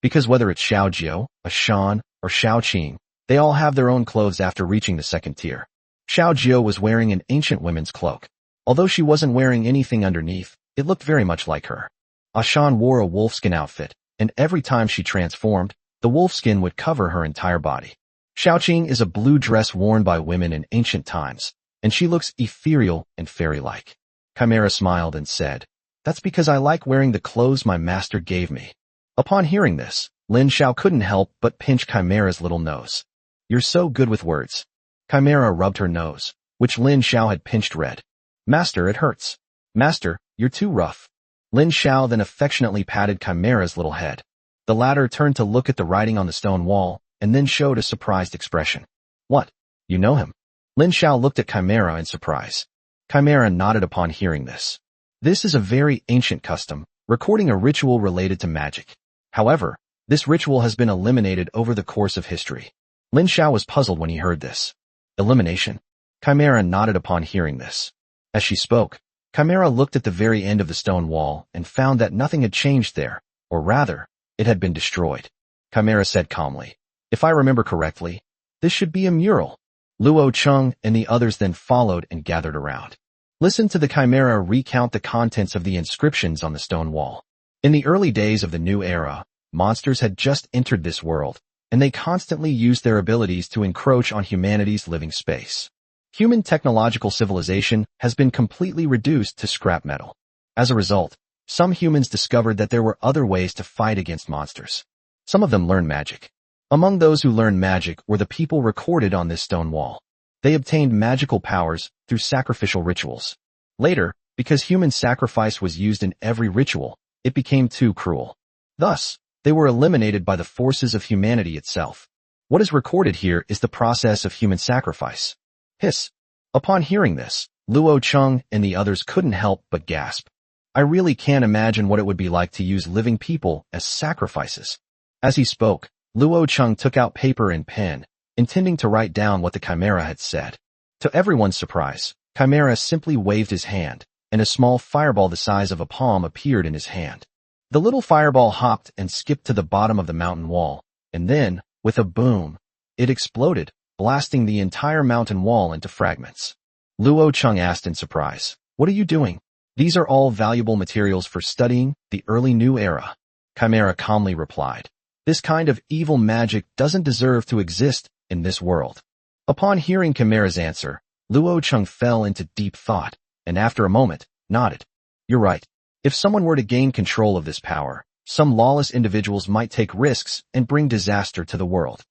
Speaker 1: Because whether it's Xiao Jiao, Ashan, or Xiao Qing, they all have their own clothes after reaching the second tier. Xiao Jiao was wearing an ancient women's cloak. Although she wasn't wearing anything underneath, it looked very much like her. Ashan wore a wolfskin outfit, and every time she transformed, the wolfskin would cover her entire body. Xiao Qing is a blue dress worn by women in ancient times, and she looks ethereal and fairy-like. Chimera smiled and said, "That's because I like wearing the clothes my master gave me." Upon hearing this, Lin Xiao couldn't help but pinch Chimera's little nose. "You're so good with words." Chimera rubbed her nose, which Lin Xiao had pinched red. "Master, it hurts." "Master, you're too rough." Lin Xiao then affectionately patted Chimera's little head. The latter turned to look at the writing on the stone wall, and then showed a surprised expression. "What? You know him?" Lin Xiao looked at Chimera in surprise. Chimera nodded upon hearing this. This is a very ancient custom, recording a ritual related to magic. However, this ritual has been eliminated over the course of history. Lin Xiao was puzzled when he heard this. Elimination? Chimera nodded upon hearing this. As she spoke, Chimera looked at the very end of the stone wall and found that nothing had changed there, or rather, it had been destroyed. Chimera said calmly, "If I remember correctly, this should be a mural." Luo Cheng and the others then followed and gathered around. Listen to the Chimera recount the contents of the inscriptions on the stone wall. In the early days of the new era, monsters had just entered this world, and they constantly used their abilities to encroach on humanity's living space. Human technological civilization has been completely reduced to scrap metal. As a result, some humans discovered that there were other ways to fight against monsters. Some of them learned magic. Among those who learned magic were the people recorded on this stone wall. They obtained magical powers through sacrificial rituals. Later, because human sacrifice was used in every ritual, it became too cruel. Thus, they were eliminated by the forces of humanity itself. What is recorded here is the process of human sacrifice. Hiss. Upon hearing this, Luo Cheng and the others couldn't help but gasp. I really can't imagine what it would be like to use living people as sacrifices. As he spoke, Luo Cheng took out paper and pen, intending to write down what the Chimera had said. To everyone's surprise, Chimera simply waved his hand, and a small fireball the size of a palm appeared in his hand. The little fireball hopped and skipped to the bottom of the mountain wall, and then, with a boom, it exploded, blasting the entire mountain wall into fragments. Luo Cheng asked in surprise, "What are you doing?" "These are all valuable materials for studying the early New Era," Chimera calmly replied. "This kind of evil magic doesn't deserve to exist in this world." Upon hearing Chimera's answer, Luo Cheng fell into deep thought, and after a moment, nodded. "You're right. If someone were to gain control of this power, some lawless individuals might take risks and bring disaster to the world."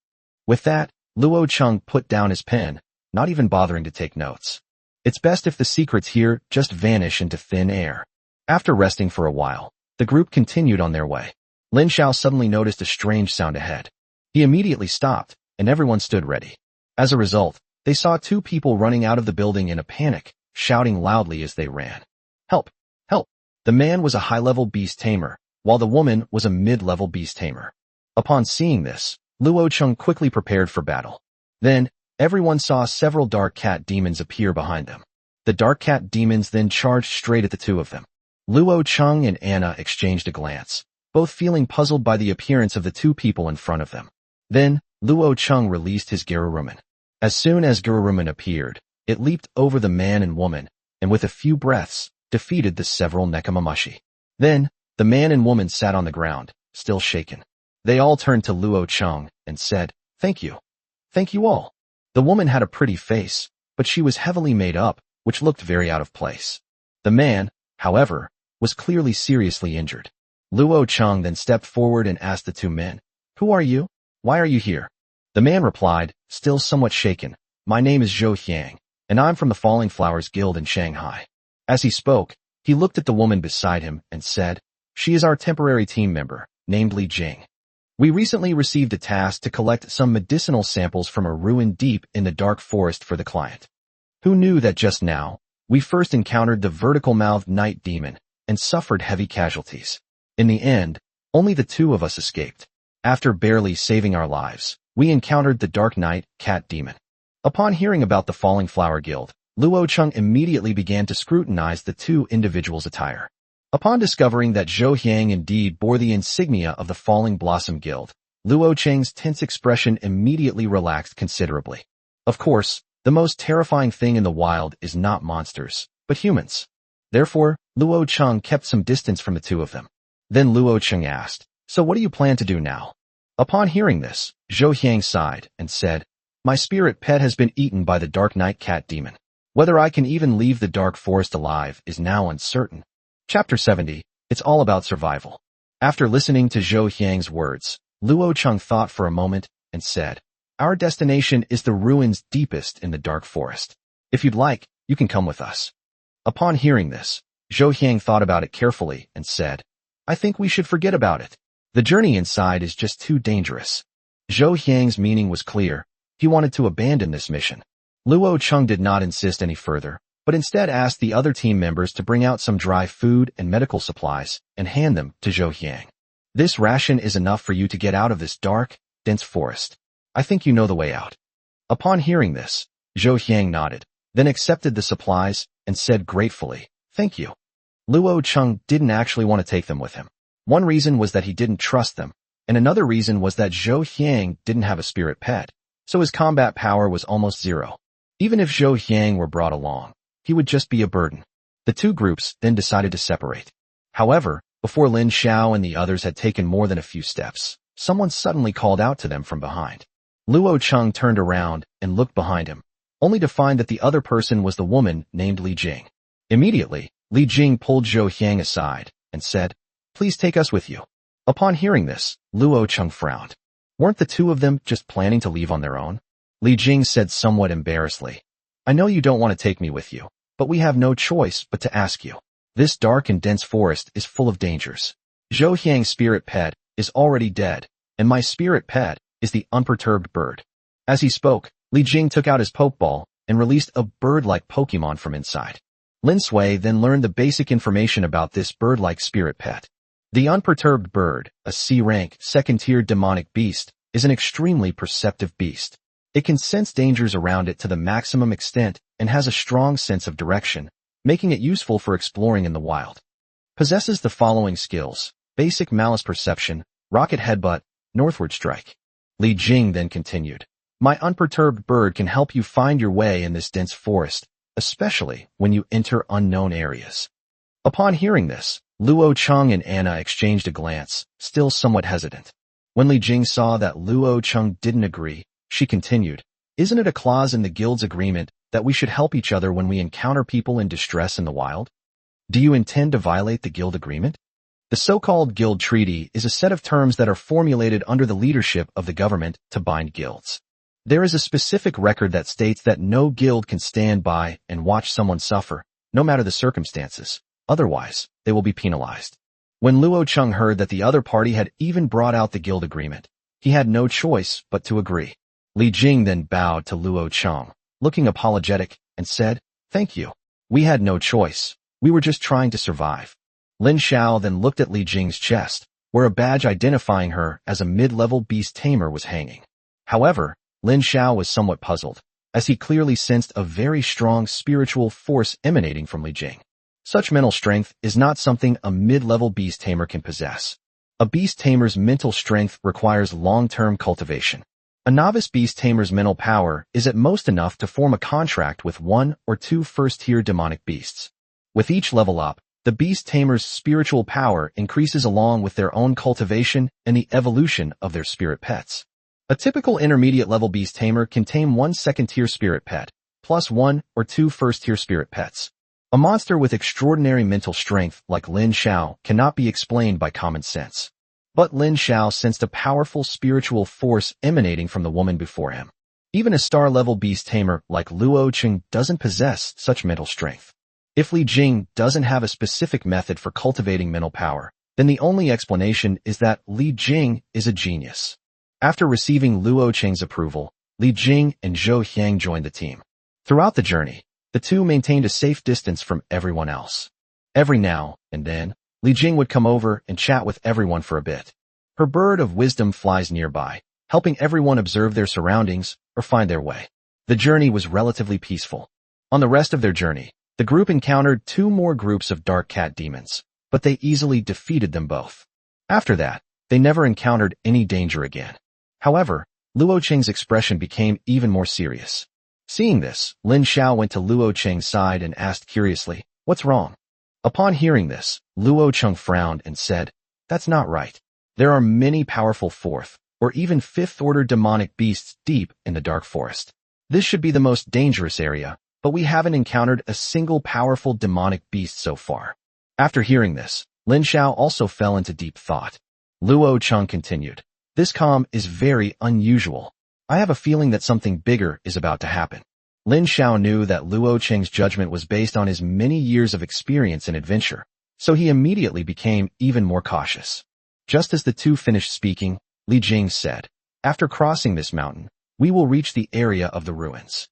Speaker 1: With that, Luo Cheng put down his pen, not even bothering to take notes. It's best if the secrets here just vanish into thin air. After resting for a while, the group continued on their way. Lin Xiao suddenly noticed a strange sound ahead. He immediately stopped, and everyone stood ready. As a result, they saw two people running out of the building in a panic, shouting loudly as they ran. "Help! Help!" The man was a high-level beast tamer, while the woman was a mid-level beast tamer. Upon seeing this, Luo Cheng quickly prepared for battle. Then, everyone saw several dark cat demons appear behind them. The dark cat demons then charged straight at the two of them. Luo Cheng and Anna exchanged a glance, both feeling puzzled by the appearance of the two people in front of them. Then, Luo Cheng released his Gerurumen. As soon as Gerurumen appeared, it leaped over the man and woman, and with a few breaths, defeated the several Nekomamushi. Then, the man and woman sat on the ground, still shaken. They all turned to Luo Cheng and said, "Thank you. Thank you all." The woman had a pretty face, but she was heavily made up, which looked very out of place. The man, however, was clearly seriously injured. Luo Cheng then stepped forward and asked the two men, "Who are you? Why are you here?" The man replied, still somewhat shaken, "My name is Zhou Xiang, and I'm from the Falling Flowers Guild in Shanghai." As he spoke, he looked at the woman beside him and said, "She is our temporary team member, named Li Jing. We recently received a task to collect some medicinal samples from a ruin deep in the dark forest for the client. Who knew that just now, we first encountered the vertical-mouthed night demon and suffered heavy casualties. In the end, only the two of us escaped. After barely saving our lives, we encountered the Dark Knight cat demon." Upon hearing about the Falling Flower Guild, Luo Cheng immediately began to scrutinize the two individuals' attire. Upon discovering that Zhou Xiang indeed bore the insignia of the Falling Blossom Guild, Luo Cheng's tense expression immediately relaxed considerably. Of course, the most terrifying thing in the wild is not monsters, but humans. Therefore, Luo Cheng kept some distance from the two of them. Then Luo Cheng asked, "So what do you plan to do now?" Upon hearing this, Zhou Xiang sighed and said, "My spirit pet has been eaten by the Dark Knight cat demon. Whether I can even leave the dark forest alive is now uncertain." Chapter 70, It's All About Survival. After listening to Zhou Xiang's words, Luo Cheng thought for a moment and said, "Our destination is the ruins deepest in the dark forest. If you'd like, you can come with us." Upon hearing this, Zhou Xiang thought about it carefully and said, "I think we should forget about it. The journey inside is just too dangerous." Zhou Xiang's meaning was clear. He wanted to abandon this mission. Luo Cheng did not insist any further, but instead asked the other team members to bring out some dry food and medical supplies and hand them to Zhou Xiang. "This ration is enough for you to get out of this dark, dense forest. I think you know the way out." Upon hearing this, Zhou Xiang nodded, then accepted the supplies and said gratefully, "Thank you." Luo Cheng didn't actually want to take them with him. One reason was that he didn't trust them, and another reason was that Zhou Xiang didn't have a spirit pet, so his combat power was almost zero. Even if Zhou Xiang were brought along, he would just be a burden. The two groups then decided to separate. However, before Lin Xiao and the others had taken more than a few steps, someone suddenly called out to them from behind. Luo Cheng turned around and looked behind him, only to find that the other person was the woman named Li Jing. Immediately, Li Jing pulled Zhou Xiang aside and said, "Please take us with you." Upon hearing this, Luo Cheng frowned. Weren't the two of them just planning to leave on their own? Li Jing said somewhat embarrassedly, "I know you don't want to take me with you, but we have no choice but to ask you. This dark and dense forest is full of dangers. Zhou Xiang's spirit pet is already dead, and my spirit pet is the unperturbed bird." As he spoke, Li Jing took out his Pokeball and released a bird-like Pokemon from inside. Lin Sui then learned the basic information about this bird-like spirit pet. The unperturbed bird, a C-rank, second-tier demonic beast, is an extremely perceptive beast. It can sense dangers around it to the maximum extent and has a strong sense of direction, making it useful for exploring in the wild. Possesses the following skills: basic malice perception, rocket headbutt, northward strike. Li Jing then continued, "My unperturbed bird can help you find your way in this dense forest, especially when you enter unknown areas." Upon hearing this, Luo Cheng and Anna exchanged a glance, still somewhat hesitant. When Li Jing saw that Luo Cheng didn't agree, she continued, "Isn't it a clause in the guild's agreement that we should help each other when we encounter people in distress in the wild? Do you intend to violate the guild agreement?" The so-called guild treaty is a set of terms that are formulated under the leadership of the government to bind guilds. There is a specific record that states that no guild can stand by and watch someone suffer, no matter the circumstances. Otherwise, they will be penalized. When Luo Cheng heard that the other party had even brought out the guild agreement, he had no choice but to agree. Li Jing then bowed to Luo Cheng, looking apologetic, and said, "Thank you. We had no choice. We were just trying to survive." Lin Xiao then looked at Li Jing's chest, where a badge identifying her as a mid-level beast tamer was hanging. However, Lin Xiao was somewhat puzzled, as he clearly sensed a very strong spiritual force emanating from Li Jing. Such mental strength is not something a mid-level beast tamer can possess. A beast tamer's mental strength requires long-term cultivation. A novice beast tamer's mental power is at most enough to form a contract with 1 or 2 first-tier demonic beasts. With each level up, the beast tamer's spiritual power increases along with their own cultivation and the evolution of their spirit pets. A typical intermediate-level beast tamer can tame 1 second-tier spirit pet, plus 1 or 2 first-tier spirit pets. A monster with extraordinary mental strength like Lin Xiao cannot be explained by common sense. But Lin Xiao sensed a powerful spiritual force emanating from the woman before him. Even a star-level beast tamer like Luo Cheng doesn't possess such mental strength. If Li Jing doesn't have a specific method for cultivating mental power, then the only explanation is that Li Jing is a genius. After receiving Luo Cheng's approval, Li Jing and Zhou Xiang joined the team. Throughout the journey, the two maintained a safe distance from everyone else. Every now and then, Li Jing would come over and chat with everyone for a bit. Her bird of wisdom flies nearby, helping everyone observe their surroundings or find their way. The journey was relatively peaceful. On the rest of their journey, the group encountered 2 more groups of dark cat demons, but they easily defeated them both. After that, they never encountered any danger again. However, Luo Cheng's expression became even more serious. Seeing this, Lin Xiao went to Luo Cheng's side and asked curiously, "What's wrong?" Upon hearing this, Luo Cheng frowned and said, "That's not right. There are many powerful 4th or even 5th-order demonic beasts deep in the dark forest. This should be the most dangerous area, but we haven't encountered a single powerful demonic beast so far." After hearing this, Lin Xiao also fell into deep thought. Luo Cheng continued, "This calm is very unusual. I have a feeling that something bigger is about to happen." Lin Xiao knew that Luo Cheng's judgment was based on his many years of experience in adventure, so he immediately became even more cautious. Just as the two finished speaking, Li Jing said, "After crossing this mountain, we will reach the area of the ruins."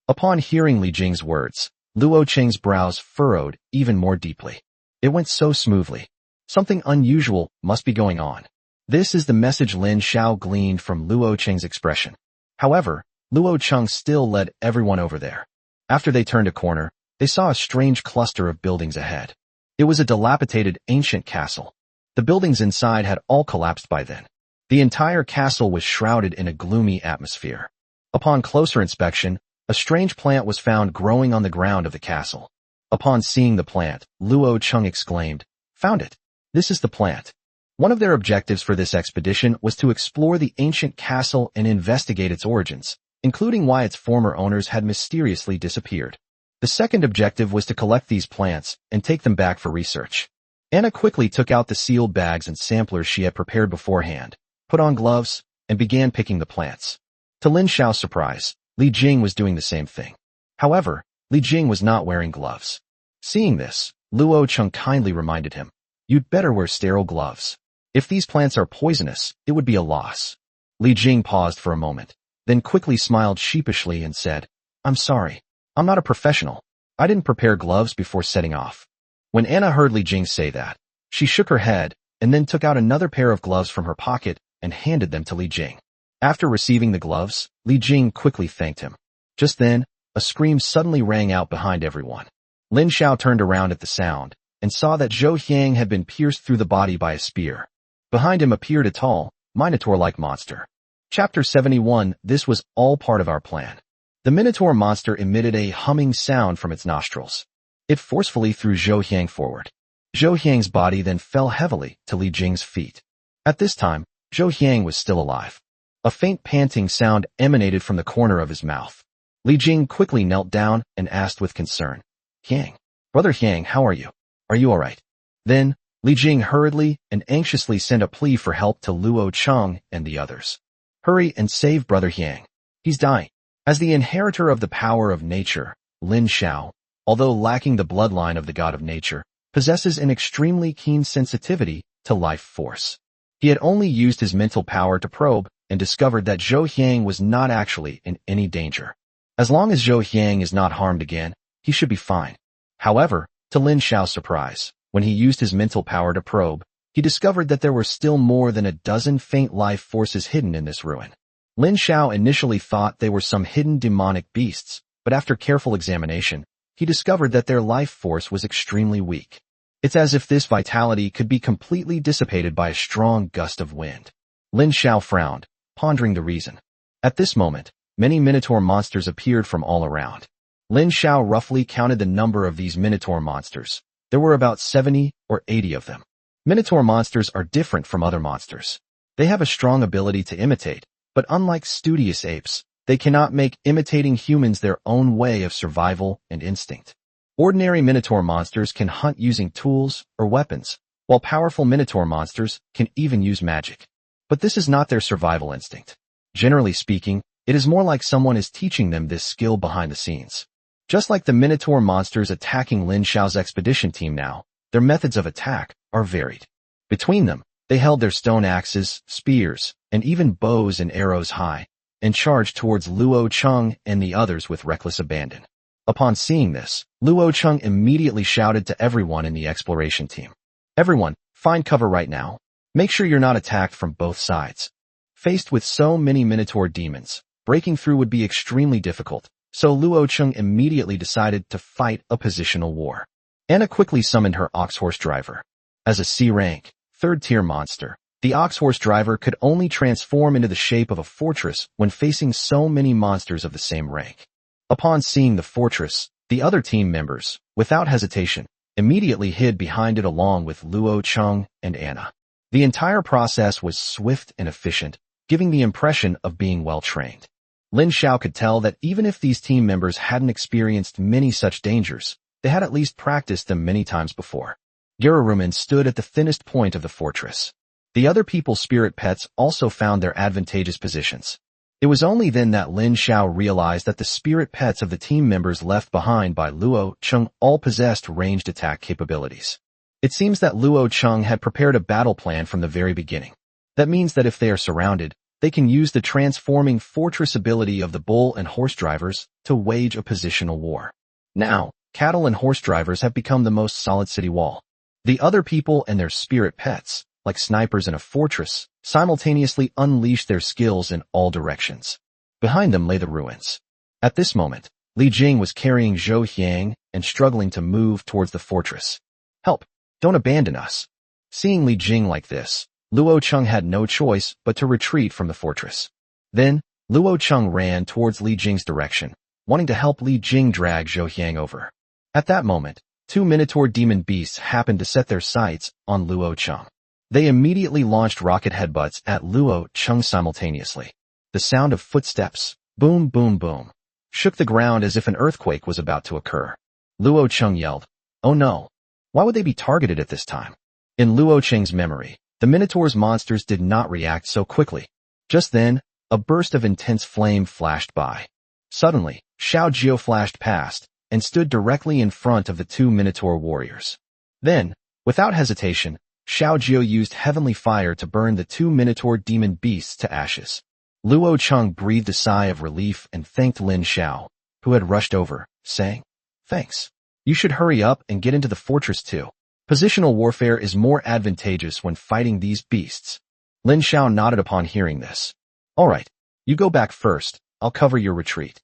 Speaker 1: Upon hearing Li Jing's words, Luo Cheng's brows furrowed even more deeply. It went so smoothly. Something unusual must be going on. This is the message Lin Xiao gleaned from Luo Cheng's expression. However, Luo Cheng still led everyone over there. After they turned a corner, they saw a strange cluster of buildings ahead. It was a dilapidated ancient castle. The buildings inside had all collapsed by then. The entire castle was shrouded in a gloomy atmosphere. Upon closer inspection, a strange plant was found growing on the ground of the castle. Upon seeing the plant, Luo Cheng exclaimed, "Found it! This is the plant." One of their objectives for this expedition was to explore the ancient castle and investigate its origins, including why its former owners had mysteriously disappeared. The second objective was to collect these plants and take them back for research. Anna quickly took out the sealed bags and samplers she had prepared beforehand, put on gloves, and began picking the plants. To Lin Xiao's surprise, Li Jing was doing the same thing. However, Li Jing was not wearing gloves. Seeing this, Luo Cheng kindly reminded him, "You'd better wear sterile gloves. If these plants are poisonous, it would be a loss." Li Jing paused for a moment, then quickly smiled sheepishly and said, "I'm sorry. I'm not a professional. I didn't prepare gloves before setting off." When Anna heard Li Jing say that, she shook her head and then took out another pair of gloves from her pocket and handed them to Li Jing. After receiving the gloves, Li Jing quickly thanked him. Just then, a scream suddenly rang out behind everyone. Lin Xiao turned around at the sound and saw that Zhou Xiang had bin pierced through the body by a spear. Behind him appeared a tall, minotaur-like monster. Chapter 71. This was all part of our plan. The minotaur monster emitted a humming sound from its nostrils. It forcefully threw Zhou Xiang forward. Zhou Xiang's body then fell heavily to Li Jing's feet. At this time, Zhou Xiang was still alive. A faint panting sound emanated from the corner of his mouth. Li Jing quickly knelt down and asked with concern, "Xiang, brother Xiang, how are you? Are you all right?" Then, Li Jing hurriedly and anxiously sent a plea for help to Luo Cheng and the others. "Hurry and save brother Xiang. He's dying." As the inheritor of the power of nature, Lin Xiao, although lacking the bloodline of the god of nature, possesses an extremely keen sensitivity to life force. He had only used his mental power to probe and discovered that Zhou Xiang was not actually in any danger. As long as Zhou Xiang is not harmed again, he should be fine. However, to Lin Xiao's surprise, when he used his mental power to probe, he discovered that there were still more than a dozen faint life forces hidden in this ruin. Lin Xiao initially thought they were some hidden demonic beasts, but after careful examination, he discovered that their life force was extremely weak. It's as if this vitality could be completely dissipated by a strong gust of wind. Lin Xiao frowned, pondering the reason. At this moment, many minotaur monsters appeared from all around. Lin Xiao roughly counted the number of these minotaur monsters. There were about 70 or 80 of them. Minotaur monsters are different from other monsters. They have a strong ability to imitate, but unlike studious apes, they cannot make imitating humans their own way of survival and instinct. Ordinary minotaur monsters can hunt using tools or weapons, while powerful minotaur monsters can even use magic. But this is not their survival instinct. Generally speaking, it is more like someone is teaching them this skill behind the scenes. Just like the minotaur monsters attacking Lin Xiao's expedition team now, their methods of attack are varied. Between them, they held their stone axes, spears, and even bows and arrows high, and charged towards Luo Cheng and the others with reckless abandon. Upon seeing this, Luo Cheng immediately shouted to everyone in the exploration team, "Everyone, find cover right now. Make sure you're not attacked from both sides." Faced with so many minotaur demons, breaking through would be extremely difficult, so Luo Cheng immediately decided to fight a positional war. Anna quickly summoned her ox-horse driver. As a C-rank, third-tier monster, the ox-horse driver could only transform into the shape of a fortress when facing so many monsters of the same rank. Upon seeing the fortress, the other team members, without hesitation, immediately hid behind it along with Luo Cheng and Anna. The entire process was swift and efficient, giving the impression of being well-trained. Lin Xiao could tell that even if these team members hadn't experienced many such dangers, they had at least practiced them many times before. Gerurumin stood at the thinnest point of the fortress. The other people's spirit pets also found their advantageous positions. It was only then that Lin Xiao realized that the spirit pets of the team members left behind by Luo Cheng all possessed ranged attack capabilities. It seems that Luo Cheng had prepared a battle plan from the very beginning. That means that if they are surrounded, they can use the transforming fortress ability of the bull and horse drivers to wage a positional war. Now, cattle and horse drivers have become the most solid city wall. The other people and their spirit pets, like snipers in a fortress, simultaneously unleashed their skills in all directions. Behind them lay the ruins. At this moment, Li Jing was carrying Zhou Xiang and struggling to move towards the fortress. "Help! Don't abandon us." Seeing Li Jing like this, Luo Cheng had no choice but to retreat from the fortress. Then, Luo Cheng ran towards Li Jing's direction, wanting to help Li Jing drag Zhou Xiang over. At that moment, two minotaur demon beasts happened to set their sights on Luo Cheng. They immediately launched rocket headbutts at Luo Cheng simultaneously. The sound of footsteps, boom boom boom, shook the ground as if an earthquake was about to occur. Luo Cheng yelled, "Oh no! Why would they be targeted at this time? In Luo Cheng's memory, the Minotaur's monsters did not react so quickly. Just then, a burst of intense flame flashed by. Suddenly, Xiao Jiao flashed past and stood directly in front of the two Minotaur warriors. Then, without hesitation, Xiao Jiao used heavenly fire to burn the two Minotaur demon beasts to ashes. Luo Cheng breathed a sigh of relief and thanked Lin Xiao, who had rushed over, saying, "Thanks. You should hurry up and get into the fortress too. Positional warfare is more advantageous when fighting these beasts." Lin Xiao nodded upon hearing this. "All right, you go back first. I'll cover your retreat."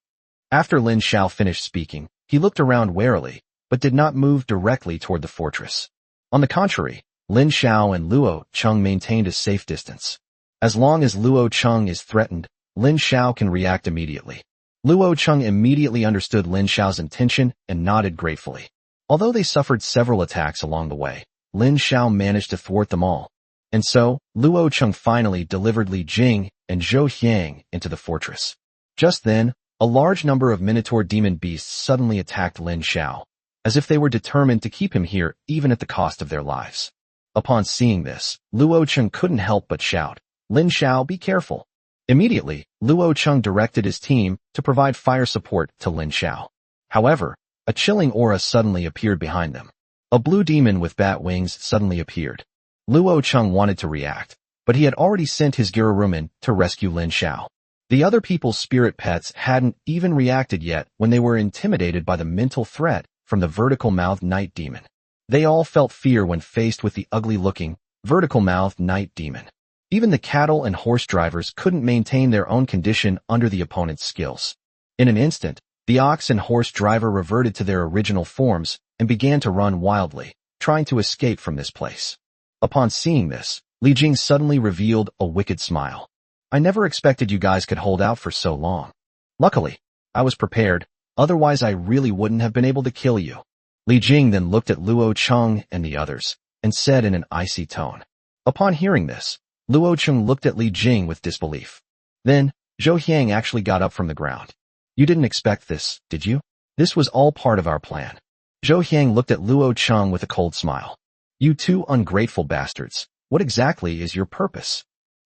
Speaker 1: After Lin Xiao finished speaking, he looked around warily, but did not move directly toward the fortress. On the contrary, Lin Xiao and Luo Cheng maintained a safe distance. As long as Luo Cheng is threatened, Lin Xiao can react immediately. Luo Cheng immediately understood Lin Xiao's intention and nodded gratefully. Although they suffered several attacks along the way, Lin Xiao managed to thwart them all. And so, Luo Cheng finally delivered Li Jing and Zhou Xiang into the fortress. Just then, a large number of Minotaur demon beasts suddenly attacked Lin Xiao, as if they were determined to keep him here even at the cost of their lives. Upon seeing this, Luo Cheng couldn't help but shout, "Lin Xiao, be careful." Immediately, Luo Cheng directed his team to provide fire support to Lin Xiao. However, a chilling aura suddenly appeared behind them. A blue demon with bat wings suddenly appeared. Luo Cheng wanted to react, but he had already sent his Gerurumin to rescue Lin Xiao. The other people's spirit pets hadn't even reacted yet when they were intimidated by the mental threat from the vertical-mouthed night demon. They all felt fear when faced with the ugly-looking, vertical-mouthed night demon. Even the cattle and horse drivers couldn't maintain their own condition under the opponent's skills. In an instant, the ox and horse driver reverted to their original forms and began to run wildly, trying to escape from this place. Upon seeing this, Li Jing suddenly revealed a wicked smile. "I never expected you guys could hold out for so long. Luckily, I was prepared, otherwise I really wouldn't have been able to kill you." Li Jing then looked at Luo Cheng and the others, and said in an icy tone. Upon hearing this, Luo Cheng looked at Li Jing with disbelief. Then, Zhou Xiang actually got up from the ground. "You didn't expect this, did you? This was all part of our plan." Zhou Xiang looked at Luo Cheng with a cold smile. "You two ungrateful bastards, what exactly is your purpose?"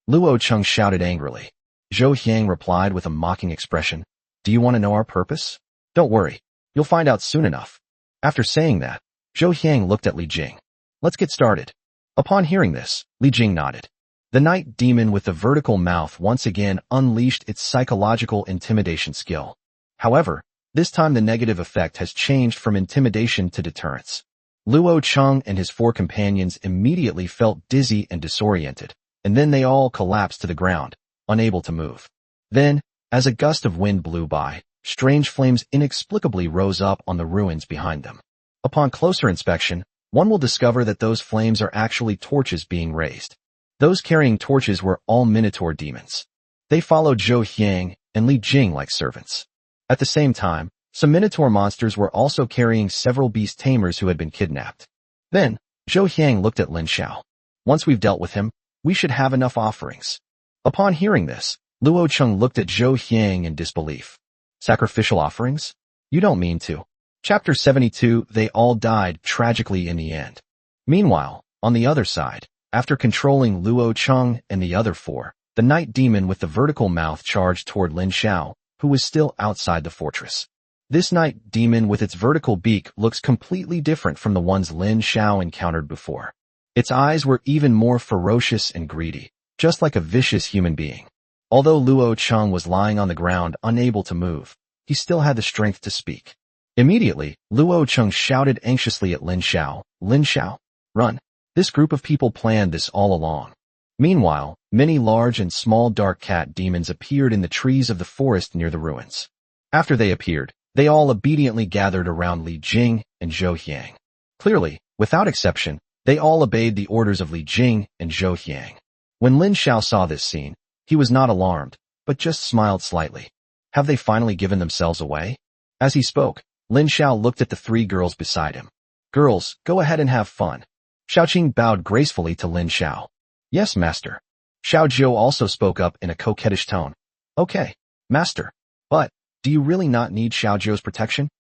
Speaker 1: Luo Cheng shouted angrily. Zhou Xiang replied with a mocking expression, "Do you want to know our purpose? Don't worry, you'll find out soon enough." After saying that, Zhou Xiang looked at Li Jing. "Let's get started." Upon hearing this, Li Jing nodded. The night demon with the vertical mouth once again unleashed its psychological intimidation skill. However, this time the negative effect has changed from intimidation to deterrence. Luo Cheng and his four companions immediately felt dizzy and disoriented, and then they all collapsed to the ground, unable to move. Then, as a gust of wind blew by, strange flames inexplicably rose up on the ruins behind them. Upon closer inspection, one will discover that those flames are actually torches being raised. Those carrying torches were all Minotaur demons. They followed Zhou Xiang and Li Jing like servants. At the same time, some Minotaur monsters were also carrying several beast tamers who had been kidnapped. Then, Zhou Xiang looked at Lin Xiao. "Once we've dealt with him, we should have enough offerings." Upon hearing this, Luo Cheng looked at Zhou Xiang in disbelief. "Sacrificial offerings? You don't mean to." Chapter 72. They all died tragically in the end. Meanwhile, on the other side, after controlling Luo Cheng and the other four, the night demon with the vertical mouth charged toward Lin Xiao, who was still outside the fortress. This night demon with its vertical beak looks completely different from the ones Lin Xiao encountered before. Its eyes were even more ferocious and greedy, just like a vicious human being. Although Luo Cheng was lying on the ground unable to move, he still had the strength to speak. Immediately, Luo Cheng shouted anxiously at Lin Xiao, "Lin Xiao, run." This group of people planned this all along. Meanwhile, many large and small dark cat demons appeared in the trees of the forest near the ruins. After they appeared, they all obediently gathered around Li Jing and Zhou Xiang. Clearly, without exception, they all obeyed the orders of Li Jing and Zhou Xiang. When Lin Xiao saw this scene, he was not alarmed, but just smiled slightly. Have they finally given themselves away? As he spoke, Lin Xiao looked at the three girls beside him. "Girls, go ahead and have fun." Xiaoqing bowed gracefully to Lin Xiao. "Yes, master." Xiao Jiao also spoke up in a coquettish tone. "Okay, master. But, do you really not need Xiao Jiao's protection?"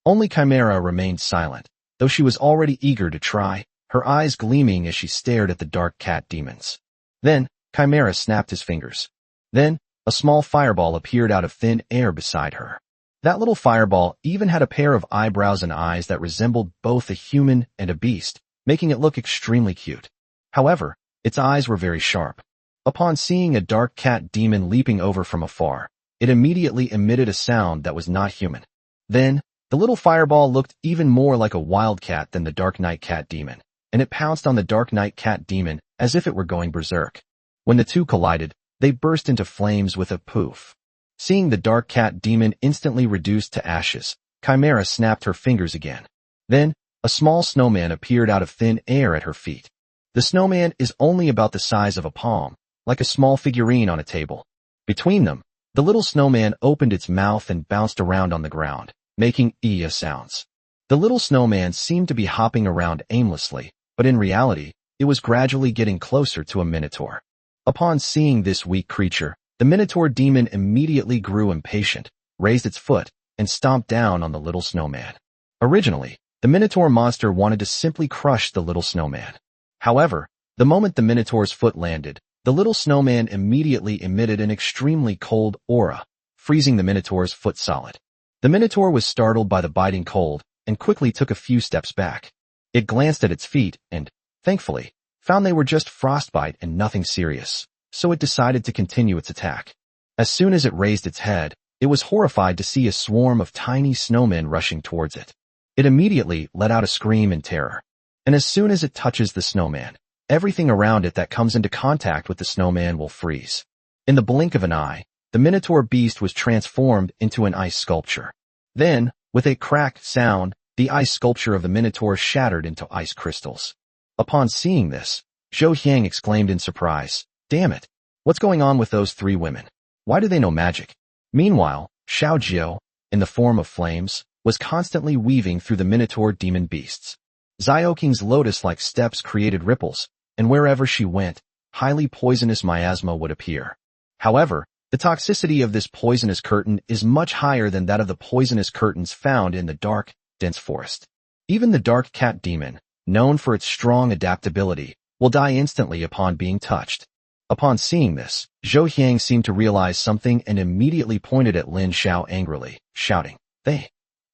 Speaker 1: Only Chimera remained silent, though she was already eager to try, her eyes gleaming as she stared at the dark cat demons. Then, Chimera snapped his fingers. Then, a small fireball appeared out of thin air beside her. That little fireball even had a pair of eyebrows and eyes that resembled both a human and a beast, making it look extremely cute. However, its eyes were very sharp. Upon seeing a dark cat demon leaping over from afar, it immediately emitted a sound that was not human. Then, the little fireball looked even more like a wildcat than the Dark Night Cat demon, and it pounced on the Dark Night Cat demon as if it were going berserk. When the two collided, they burst into flames with a poof. Seeing the Dark Cat demon instantly reduced to ashes, Chimera snapped her fingers again. Then, a small snowman appeared out of thin air at her feet. The snowman is only about the size of a palm, like a small figurine on a table. Between them, the little snowman opened its mouth and bounced around on the ground, making "iya" sounds. The little snowman seemed to be hopping around aimlessly, but in reality, it was gradually getting closer to a minotaur. Upon seeing this weak creature, the minotaur demon immediately grew impatient, raised its foot, and stomped down on the little snowman. Originally, the minotaur monster wanted to simply crush the little snowman. However, the moment the minotaur's foot landed, the little snowman immediately emitted an extremely cold aura, freezing the minotaur's foot solid. The minotaur was startled by the biting cold and quickly took a few steps back. It glanced at its feet and, thankfully, found they were just frostbite and nothing serious, so it decided to continue its attack. As soon as it raised its head, it was horrified to see a swarm of tiny snowmen rushing towards it. It immediately let out a scream in terror. And as soon as it touches the snowman, everything around it that comes into contact with the snowman will freeze. In the blink of an eye, the minotaur beast was transformed into an ice sculpture. Then, with a crack sound, the ice sculpture of the minotaur shattered into ice crystals. Upon seeing this, Zhou Xiang exclaimed in surprise, "Damn it! What's going on with those three women? Why do they know magic?" Meanwhile, Xiao Jiao, in the form of flames, was constantly weaving through the minotaur demon beasts. Xiaoking's lotus-like steps created ripples, and wherever she went, highly poisonous miasma would appear. However, the toxicity of this poisonous curtain is much higher than that of the poisonous curtains found in the dark, dense forest. Even the dark cat demon, known for its strong adaptability, will die instantly upon being touched. Upon seeing this, Zhou Xiang seemed to realize something and immediately pointed at Lin Xiao angrily, shouting,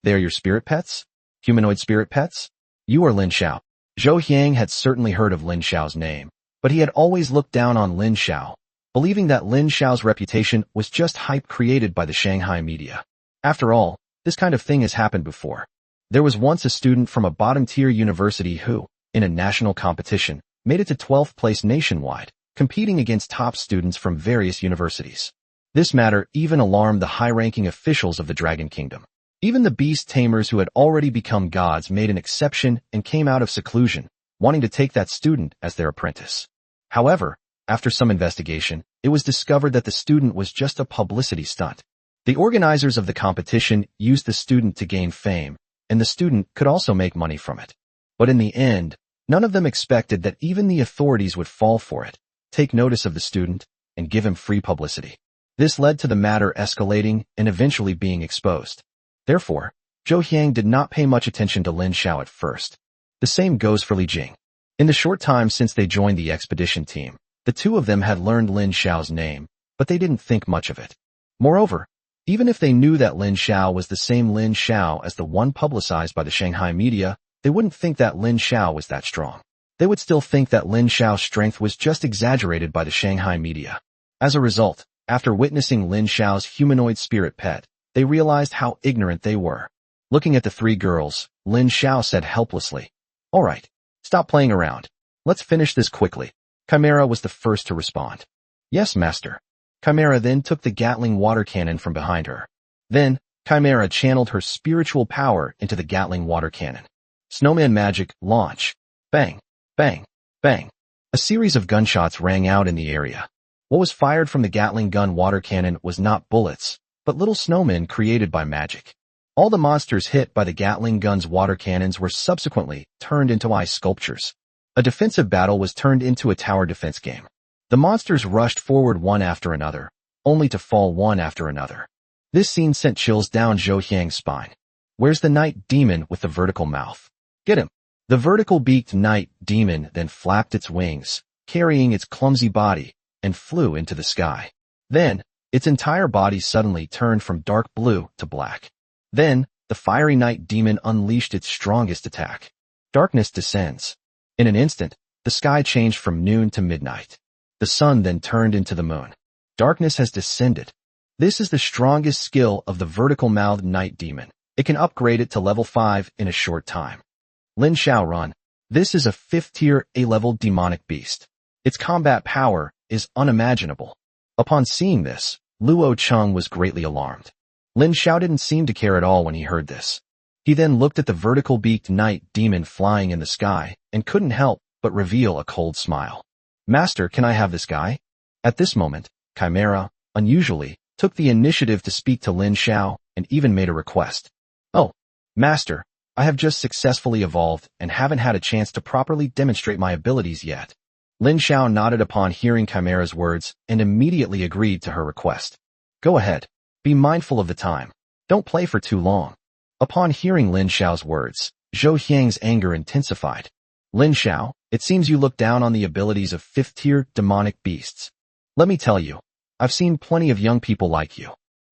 Speaker 1: They're your spirit pets? Humanoid spirit pets? You are Lin Xiao." Zhou Xiang had certainly heard of Lin Xiao's name, but he had always looked down on Lin Xiao, believing that Lin Xiao's reputation was just hype created by the Shanghai media. After all, this kind of thing has happened before. There was once a student from a bottom-tier university who, in a national competition, made it to 12th place nationwide, competing against top students from various universities. This matter even alarmed the high-ranking officials of the Dragon Kingdom. Even the beast tamers who had already become gods made an exception and came out of seclusion, wanting to take that student as their apprentice. However, after some investigation, it was discovered that the student was just a publicity stunt. The organizers of the competition used the student to gain fame, and the student could also make money from it. But in the end, none of them expected that even the authorities would fall for it, take notice of the student, and give him free publicity. This led to the matter escalating and eventually being exposed. Therefore, Zhou Xiang did not pay much attention to Lin Xiao at first. The same goes for Li Jing. In the short time since they joined the expedition team, the two of them had learned Lin Xiao's name, but they didn't think much of it. Moreover, even if they knew that Lin Xiao was the same Lin Xiao as the one publicized by the Shanghai media, they wouldn't think that Lin Xiao was that strong. They would still think that Lin Xiao's strength was just exaggerated by the Shanghai media. As a result, after witnessing Lin Xiao's humanoid spirit pet, they realized how ignorant they were. Looking at the three girls, Lin Xiao said helplessly, "All right, stop playing around. Let's finish this quickly." Chimera was the first to respond. "Yes, master." Chimera then took the Gatling water cannon from behind her. Then, Chimera channeled her spiritual power into the Gatling water cannon. Snowman magic, launch. Bang, bang, bang. A series of gunshots rang out in the area. What was fired from the Gatling gun water cannon was not bullets, but little snowmen created by magic. All the monsters hit by the Gatling gun's water cannons were subsequently turned into ice sculptures. A defensive battle was turned into a tower defense game. The monsters rushed forward one after another, only to fall one after another. This scene sent chills down Zhou Xiang's spine. Where's the night demon with the vertical mouth? Get him! The vertical-beaked night demon then flapped its wings, carrying its clumsy body, and flew into the sky. Then, its entire body suddenly turned from dark blue to black. Then, the fiery night demon unleashed its strongest attack. Darkness descends. In an instant, the sky changed from noon to midnight. The sun then turned into the moon. Darkness has descended. This is the strongest skill of the vertical-mouthed night demon. It can upgrade it to level 5 in a short time. Lin Xiaorun. This is a 5th-tier A-level demonic beast. Its combat power is unimaginable. Upon seeing this, Luo Cheng was greatly alarmed. Lin Xiao didn't seem to care at all when he heard this. He then looked at the vertical-beaked night demon flying in the sky and couldn't help but reveal a cold smile. Master, can I have this guy? At this moment, Chimera, unusually, took the initiative to speak to Lin Xiao and even made a request. Oh, Master, I have just successfully evolved and haven't had a chance to properly demonstrate my abilities yet. Lin Xiao nodded upon hearing Chimera's words and immediately agreed to her request. Go ahead. Be mindful of the time. Don't play for too long. Upon hearing Lin Xiao's words, Zhou Xiang's anger intensified. Lin Xiao, it seems you look down on the abilities of 5th-tier demonic beasts. Let me tell you, I've seen plenty of young people like you.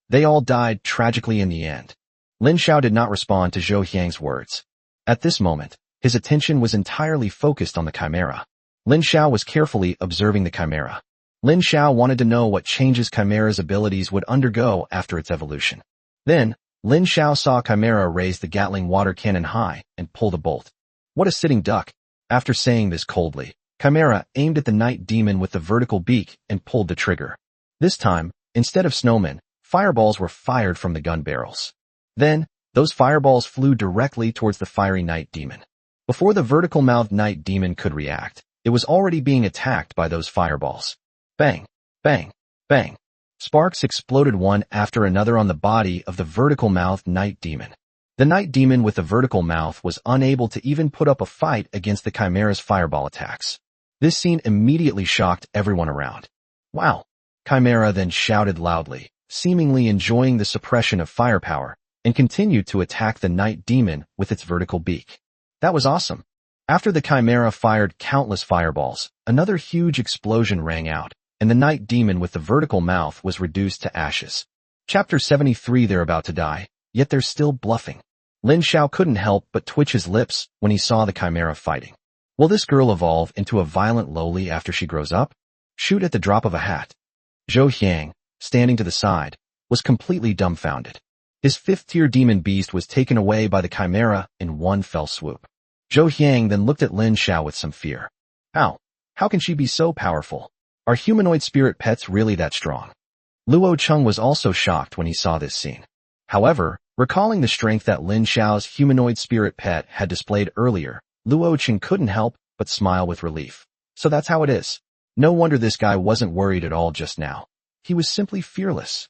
Speaker 1: They all died tragically in the end. Lin Xiao did not respond to Zhou Xiang's words. At this moment, his attention was entirely focused on the Chimera. Lin Xiao was carefully observing the Chimera. Lin Xiao wanted to know what changes Chimera's abilities would undergo after its evolution. Then, Lin Xiao saw Chimera raise the Gatling water cannon high and pull the bolt. What a sitting duck! After saying this coldly, Chimera aimed at the night demon with the vertical beak and pulled the trigger. This time, instead of snowmen, fireballs were fired from the gun barrels. Then, those fireballs flew directly towards the fiery night demon. Before the vertical-mouthed night demon could react, it was already being attacked by those fireballs. Bang! Bang! Bang! Sparks exploded one after another on the body of the vertical-mouthed night demon. The night demon with the vertical mouth was unable to even put up a fight against the Chimera's fireball attacks. This scene immediately shocked everyone around. Wow! Chimera then shouted loudly, seemingly enjoying the suppression of firepower, and continued to attack the night demon with its vertical beak. That was awesome. After the Chimera fired countless fireballs, another huge explosion rang out, and the night demon with the vertical mouth was reduced to ashes. Chapter 73. They're about to die, yet they're still bluffing. Lin Xiao couldn't help but twitch his lips when he saw the Chimera fighting. Will this girl evolve into a violent loli after she grows up? Shoot at the drop of a hat. Zhou Xiang, standing to the side, was completely dumbfounded. His 5th-tier demon beast was taken away by the Chimera in one fell swoop. Zhou Xiang then looked at Lin Xiao with some fear. How can she be so powerful? Are humanoid spirit pets really that strong? Luo Cheng was also shocked when he saw this scene. However, recalling the strength that Lin Xiao's humanoid spirit pet had displayed earlier, Luo Cheng couldn't help but smile with relief. So that's how it is. No wonder this guy wasn't worried at all just now. He was simply fearless.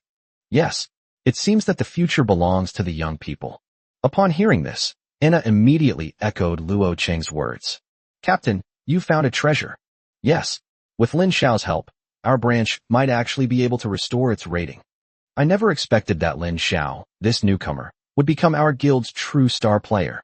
Speaker 1: Yes, it seems that the future belongs to the young people. Upon hearing this, Anna immediately echoed Luo Cheng's words. Captain, you found a treasure. Yes, with Lin Xiao's help, our branch might actually be able to restore its rating. I never expected that Lin Xiao, this newcomer, would become our guild's true star player.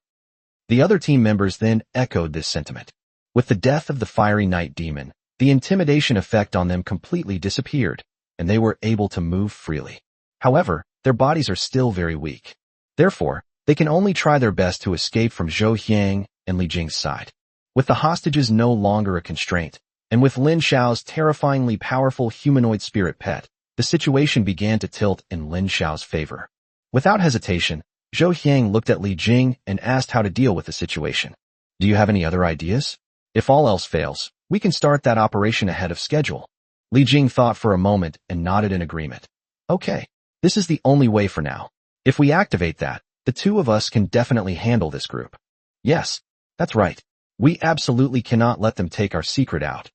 Speaker 1: The other team members then echoed this sentiment. With the death of the fiery night demon, the intimidation effect on them completely disappeared, and they were able to move freely. However, their bodies are still very weak. Therefore, they can only try their best to escape from Zhou Xiang and Li Jing's side. With the hostages no longer a constraint, and with Lin Xiao's terrifyingly powerful humanoid spirit pet, the situation began to tilt in Lin Xiao's favor. Without hesitation, Zhou Xiang looked at Li Jing and asked how to deal with the situation. Do you have any other ideas? If all else fails, we can start that operation ahead of schedule. Li Jing thought for a moment and nodded in agreement. Okay, this is the only way for now. If we activate that, the two of us can definitely handle this group. Yes, that's right. We absolutely cannot let them take our secret out.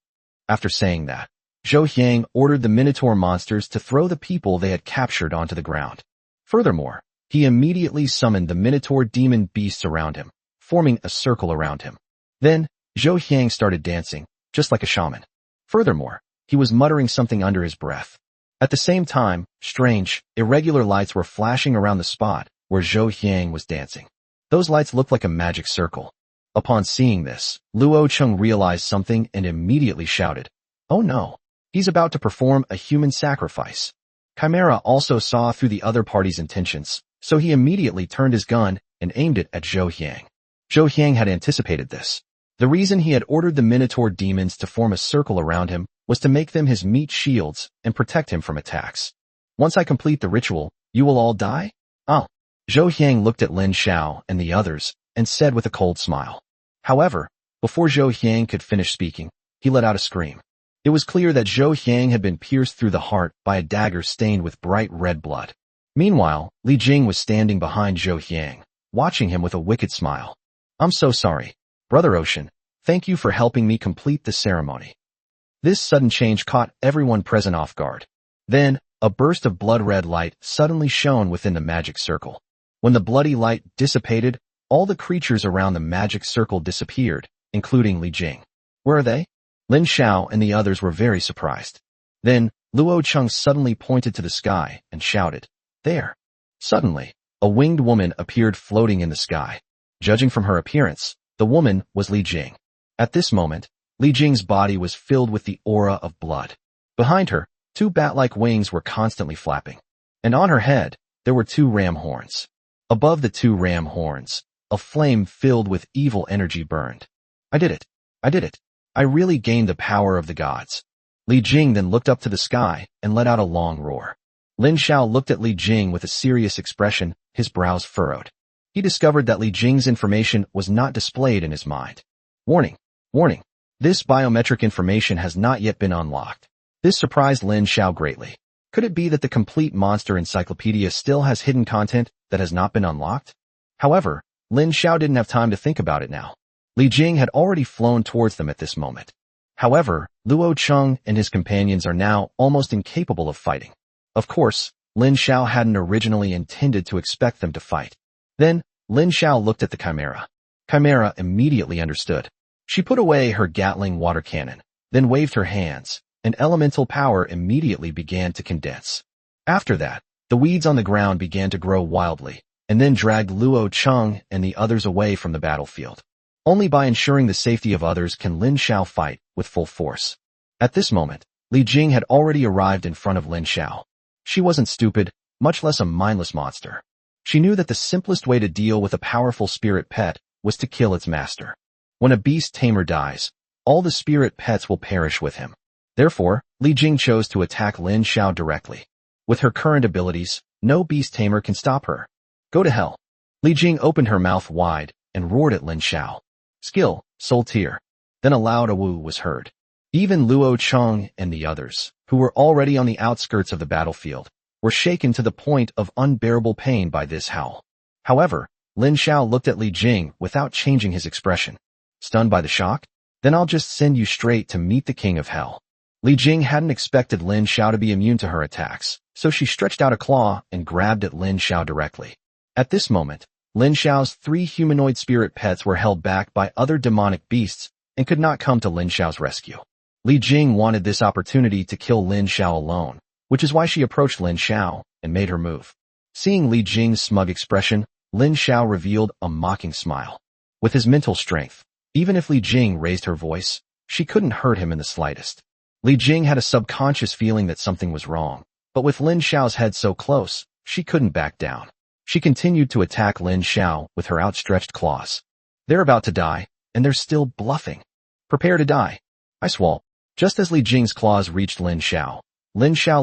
Speaker 1: After saying that, Zhou Xiang ordered the Minotaur monsters to throw the people they had captured onto the ground. Furthermore, he immediately summoned the Minotaur demon beasts around him, forming a circle around him. Then, Zhou Xiang started dancing, just like a shaman. Furthermore, he was muttering something under his breath. At the same time, strange, irregular lights were flashing around the spot where Zhou Xiang was dancing. Those lights looked like a magic circle. Upon seeing this, Luo Cheng realized something and immediately shouted, "Oh no! He's about to perform a human sacrifice." Chimera also saw through the other party's intentions, so he immediately turned his gun and aimed it at Zhou Hyang. Zhou Hyang had anticipated this. The reason he had ordered the Minotaur demons to form a circle around him was to make them his meat shields and protect him from attacks. "Once I complete the ritual, you will all die?" "Oh." Zhou Hyang looked at Lin Xiao and the others and said with a cold smile. However, before Zhou Hyang could finish speaking, he let out a scream. It was clear that Zhou Hyang had been pierced through the heart by a dagger stained with bright red blood. Meanwhile, Li Jing was standing behind Zhou Hyang, watching him with a wicked smile. "I'm so sorry. Brother Ocean, thank you for helping me complete the ceremony." This sudden change caught everyone present off guard. Then, a burst of blood-red light suddenly shone within the magic circle. When the bloody light dissipated, all the creatures around the magic circle disappeared, including Li Jing. "Where are they?" Lin Xiao and the others were very surprised. Then, Luo Cheng suddenly pointed to the sky and shouted, "There!" Suddenly, a winged woman appeared floating in the sky. Judging from her appearance, the woman was Li Jing. At this moment, Li Jing's body was filled with the aura of blood. Behind her, two bat-like wings were constantly flapping. And on her head, there were two ram horns. Above the two ram horns, a flame filled with evil energy burned. "I did it! I did it! I really gained the power of the gods." Li Jing then looked up to the sky and let out a long roar. Lin Xiao looked at Li Jing with a serious expression, his brows furrowed. He discovered that Li Jing's information was not displayed in his mind. Warning! Warning! This biometric information has not yet been unlocked. This surprised Lin Xiao greatly. Could it be that the complete monster encyclopedia still has hidden content that has not been unlocked? However, Lin Xiao didn't have time to think about it now. Li Jing had already flown towards them at this moment. However, Luo Cheng and his companions are now almost incapable of fighting. Of course, Lin Xiao hadn't originally intended to expect them to fight. Then, Lin Xiao looked at the Chimera. Chimera immediately understood. She put away her Gatling water cannon, then waved her hands, and elemental power immediately began to condense. After that, the weeds on the ground began to grow wildly, and then dragged Luo Cheng and the others away from the battlefield. Only by ensuring the safety of others can Lin Xiao fight with full force. At this moment, Li Jing had already arrived in front of Lin Xiao. She wasn't stupid, much less a mindless monster. She knew that the simplest way to deal with a powerful spirit pet was to kill its master. When a beast tamer dies, all the spirit pets will perish with him. Therefore, Li Jing chose to attack Lin Xiao directly. With her current abilities, no beast tamer can stop her. "Go to hell." Li Jing opened her mouth wide and roared at Lin Xiao. "Skill, soul tier." Then a loud awoo was heard. Even Luo Cheng and the others, who were already on the outskirts of the battlefield, were shaken to the point of unbearable pain by this howl. However, Lin Xiao looked at Li Jing without changing his expression. "Stunned by the shock? Then I'll just send you straight to meet the King of Hell." Li Jing hadn't expected Lin Xiao to be immune to her attacks, so she stretched out a claw and grabbed at Lin Xiao directly. At this moment, Lin Xiao's 3 humanoid spirit pets were held back by other demonic beasts and could not come to Lin Xiao's rescue. Li Jing wanted this opportunity to kill Lin Xiao alone, which is why she approached Lin Xiao and made her move. Seeing Li Jing's smug expression, Lin Xiao revealed a mocking smile. With his mental strength, even if Li Jing raised her voice, she couldn't hurt him in the slightest. Li Jing had a subconscious feeling that something was wrong, but with Lin Xiao's head so close, she couldn't back down. She continued to attack Lin Xiao with her outstretched claws. "They're about to die, and they're still bluffing. Prepare to die." I swore. Just as Li Jing's claws reached Lin Xiao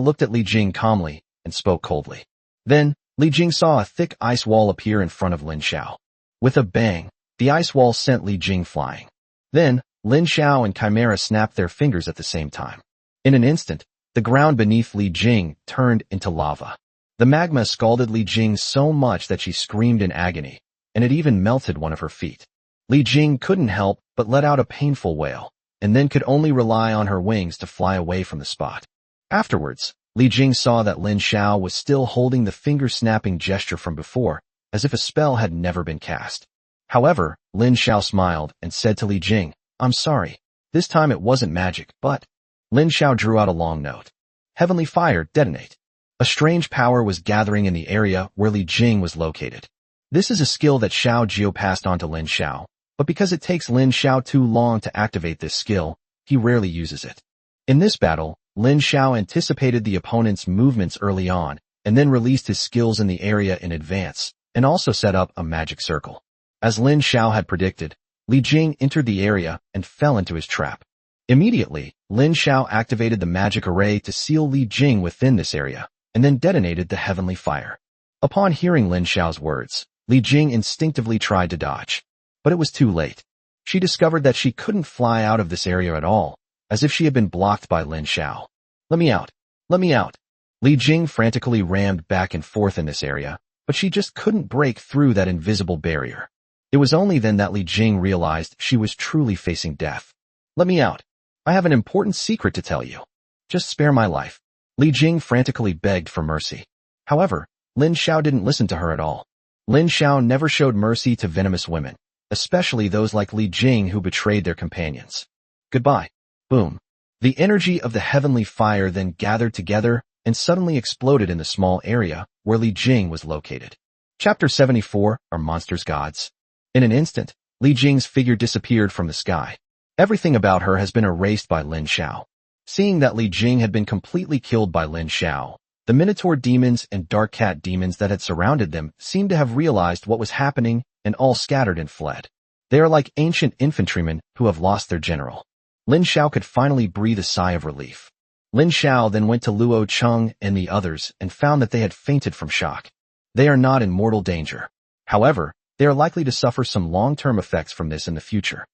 Speaker 1: looked at Li Jing calmly and spoke coldly. Then, Li Jing saw a thick ice wall appear in front of Lin Xiao. With a bang, the ice wall sent Li Jing flying. Then, Lin Xiao and Chimera snapped their fingers at the same time. In an instant, the ground beneath Li Jing turned into lava. The magma scalded Li Jing so much that she screamed in agony, and it even melted one of her feet. Li Jing couldn't help but let out a painful wail, and then could only rely on her wings to fly away from the spot. Afterwards, Li Jing saw that Lin Xiao was still holding the finger-snapping gesture from before, as if a spell had never been cast. However, Lin Xiao smiled and said to Li Jing, "I'm sorry. This time it wasn't magic, but..." Lin Xiao drew out a long note. "Heavenly fire, detonate." A strange power was gathering in the area where Li Jing was located. This is a skill that Xiao Jiao passed on to Lin Xiao, But because it takes Lin Xiao too long to activate this skill, he rarely uses it. In this battle, Lin Xiao anticipated the opponent's movements early on, and then released his skills in the area in advance, and also set up a magic circle. As Lin Xiao had predicted, Li Jing entered the area and fell into his trap. Immediately, Lin Xiao activated the magic array to seal Li Jing within this area, and then detonated the heavenly fire. Upon hearing Lin Xiao's words, Li Jing instinctively tried to dodge. But it was too late. She discovered that she couldn't fly out of this area at all, as if she had been blocked by Lin Xiao. "Let me out! Let me out!" Li Jing frantically rammed back and forth in this area, but she just couldn't break through that invisible barrier. It was only then that Li Jing realized she was truly facing death. "Let me out. I have an important secret to tell you. Just spare my life." Li Jing frantically begged for mercy. However, Lin Xiao didn't listen to her at all. Lin Xiao never showed mercy to venomous women, especially those like Li Jing who betrayed their companions. Goodbye. Boom. The energy of the heavenly fire then gathered together and suddenly exploded in the small area where Li Jing was located. Chapter 74, Are Monsters Gods? In an instant, Li Jing's figure disappeared from the sky. Everything about her has been erased by Lin Xiao. Seeing that Li Jing had been completely killed by Lin Xiao, the Minotaur demons and Dark Cat demons that had surrounded them seemed to have realized what was happening and all scattered and fled. They are like ancient infantrymen who have lost their general. Lin Xiao could finally breathe a sigh of relief. Lin Xiao then went to Luo Cheng and the others and found that they had fainted from shock. They are not in mortal danger. However, they are likely to suffer some long-term effects from this in the future.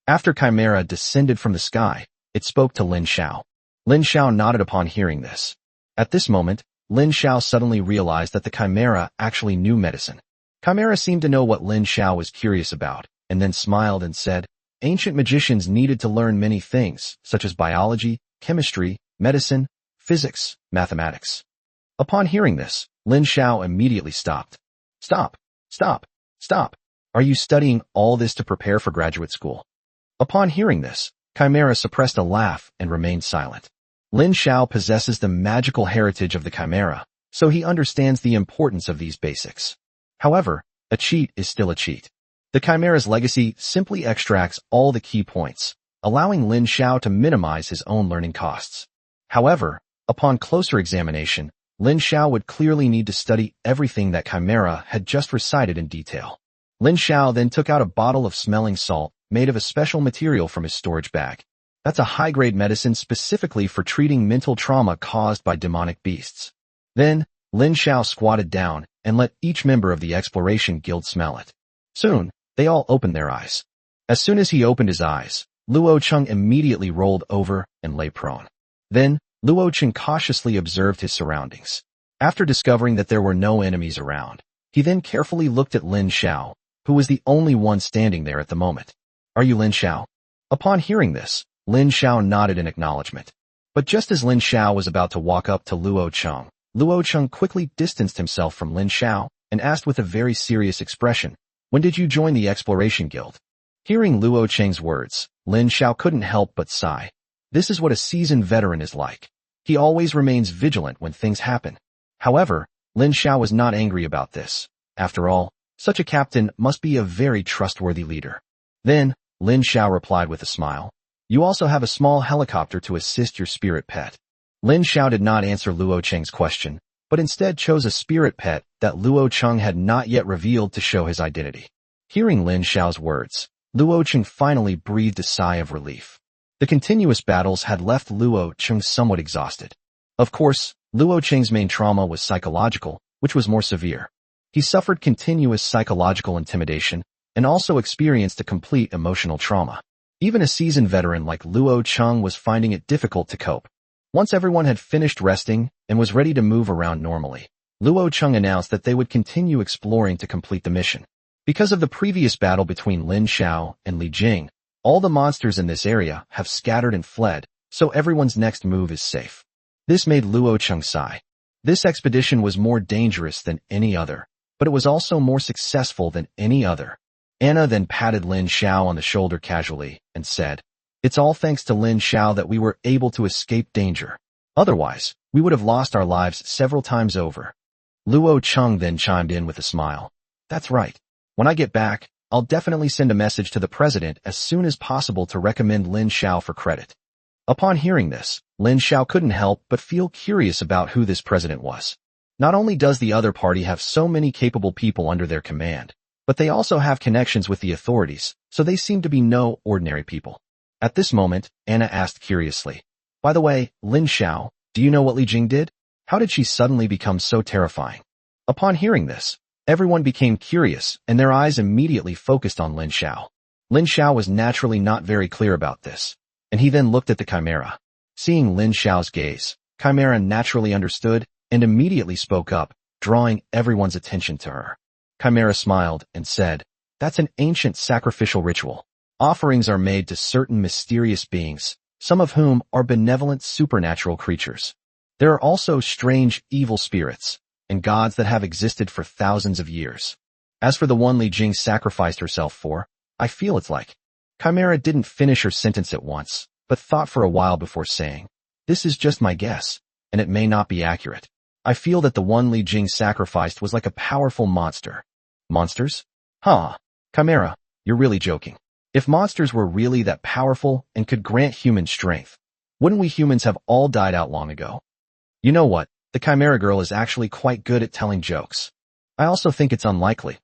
Speaker 1: After Chimera descended from the sky, it spoke to Lin Xiao. Lin Xiao nodded upon hearing this. At this moment, Lin Xiao suddenly realized that the Chimera actually knew medicine. Chimera seemed to know what Lin Xiao was curious about, and then smiled and said, "Ancient magicians needed to learn many things, such as biology, chemistry, medicine, physics, mathematics." Upon hearing this, Lin Xiao immediately stopped. "Stop! Stop! Stop! Are you studying all this to prepare for graduate school?" Upon hearing this, Chimera suppressed a laugh and remained silent. Lin Xiao possesses the magical heritage of the Chimera, so he understands the importance of these basics. However, a cheat is still a cheat. The Chimera's legacy simply extracts all the key points, allowing Lin Xiao to minimize his own learning costs. However, upon closer examination, Lin Xiao would clearly need to study everything that Chimera had just recited in detail. Lin Xiao then took out a bottle of smelling salt made of a special material from his storage bag. That's a high-grade medicine specifically for treating mental trauma caused by demonic beasts. Then, Lin Xiao squatted down and let each member of the Exploration Guild smell it. Soon, they all opened their eyes. As soon as he opened his eyes, Luo Cheng immediately rolled over and lay prone. Then, Luo Cheng cautiously observed his surroundings. After discovering that there were no enemies around, he then carefully looked at Lin Xiao, who was the only one standing there at the moment. "Are you Lin Xiao?" Upon hearing this, Lin Xiao nodded in acknowledgement. But just as Lin Xiao was about to walk up to Luo Cheng quickly distanced himself from Lin Xiao and asked with a very serious expression, "When did you join the Exploration Guild?" Hearing Luo Cheng's words, Lin Xiao couldn't help but sigh. This is what a seasoned veteran is like. He always remains vigilant when things happen. However, Lin Xiao was not angry about this. After all, such a captain must be a very trustworthy leader. Then, Lin Xiao replied with a smile, "You also have a small helicopter to assist your spirit pet." Lin Xiao did not answer Luo Cheng's question, but instead chose a spirit pet that Luo Cheng had not yet revealed to show his identity. Hearing Lin Xiao's words, Luo Cheng finally breathed a sigh of relief. The continuous battles had left Luo Cheng somewhat exhausted. Of course, Luo Cheng's main trauma was psychological, which was more severe. He suffered continuous psychological intimidation and also experienced a complete emotional trauma. Even a seasoned veteran like Luo Cheng was finding it difficult to cope. Once everyone had finished resting and was ready to move around normally, Luo Cheng announced that they would continue exploring to complete the mission. Because of the previous battle between Lin Xiao and Li Jing, all the monsters in this area have scattered and fled, so everyone's next move is safe. This made Luo Cheng sigh. This expedition was more dangerous than any other, but it was also more successful than any other. Anna then patted Lin Xiao on the shoulder casually and said, "It's all thanks to Lin Xiao that we were able to escape danger. Otherwise, we would have lost our lives several times over." Luo Cheng then chimed in with a smile. "That's right. When I get back, I'll definitely send a message to the president as soon as possible to recommend Lin Xiao for credit. Upon hearing this, Lin Xiao couldn't help but feel curious about who this president was. Not only does the other party have so many capable people under their command, but they also have connections with the authorities, so they seem to be no ordinary people. At this moment, Anna asked curiously, "By the way, Lin Xiao, do you know what Li Jing did? How did she suddenly become so terrifying?" Upon hearing this, everyone became curious and their eyes immediately focused on Lin Xiao. Lin Xiao was naturally not very clear about this, and he then looked at the Chimera. Seeing Lin Xiao's gaze, Chimera naturally understood and immediately spoke up, drawing everyone's attention to her. Chimera smiled and said, "That's an ancient sacrificial ritual. Offerings are made to certain mysterious beings, some of whom are benevolent supernatural creatures. There are also strange evil spirits and gods that have existed for thousands of years. As for the one Li Jing sacrificed herself for, I feel it's like..." Chimera didn't finish her sentence at once, but thought for a while before saying, "This is just my guess, and it may not be accurate. I feel that the one Li Jing sacrificed was like a powerful monster." Monsters? Huh. Chimera, you're really joking. If monsters were really that powerful and could grant human strength, wouldn't we humans have all died out long ago? You know what? The Chimera girl is actually quite good at telling jokes. I also think it's unlikely.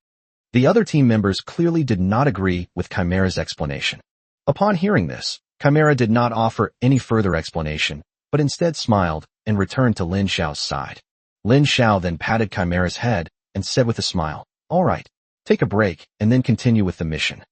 Speaker 1: The other team members clearly did not agree with Chimera's explanation. Upon hearing this, Chimera did not offer any further explanation, but instead smiled and returned to Lin Xiao's side. Lin Xiao then patted Chimera's head and said with a smile, "All right, take a break and then continue with the mission."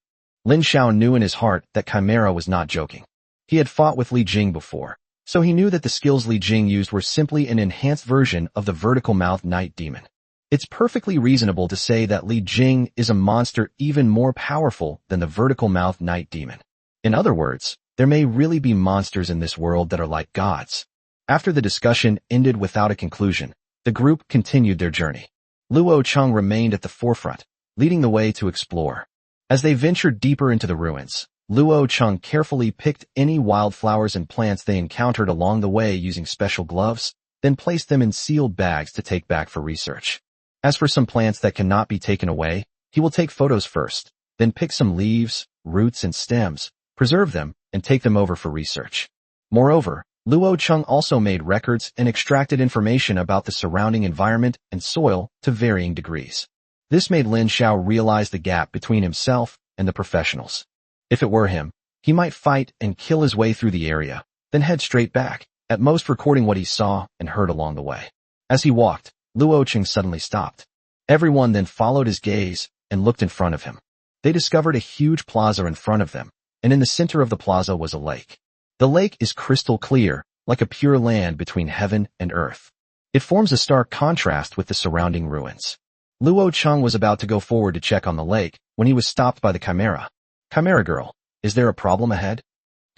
Speaker 1: Lin Xiao knew in his heart that Chimera was not joking. He had fought with Li Jing before, so he knew that the skills Li Jing used were simply an enhanced version of the vertical-mouthed night demon. It's perfectly reasonable to say that Li Jing is a monster even more powerful than the vertical-mouthed night demon. In other words, there may really be monsters in this world that are like gods. After the discussion ended without a conclusion, the group continued their journey. Luo Cheng remained at the forefront, leading the way to explore. As they ventured deeper into the ruins, Luo Cheng carefully picked any wildflowers and plants they encountered along the way using special gloves, then placed them in sealed bags to take back for research. As for some plants that cannot be taken away, he will take photos first, then pick some leaves, roots and stems, preserve them, and take them over for research. Moreover, Luo Cheng also made records and extracted information about the surrounding environment and soil to varying degrees. This made Lin Xiao realize the gap between himself and the professionals. If it were him, he might fight and kill his way through the area, then head straight back, at most recording what he saw and heard along the way. As he walked, Luo Cheng suddenly stopped. Everyone then followed his gaze and looked in front of him. They discovered a huge plaza in front of them, and in the center of the plaza was a lake. The lake is crystal clear, like a pure land between heaven and earth. It forms a stark contrast with the surrounding ruins. Luo Cheng was about to go forward to check on the lake when he was stopped by the Chimera. "Chimera girl, is there a problem ahead?"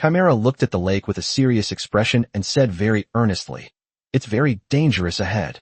Speaker 1: Chimera looked at the lake with a serious expression and said very earnestly, "It's very dangerous ahead."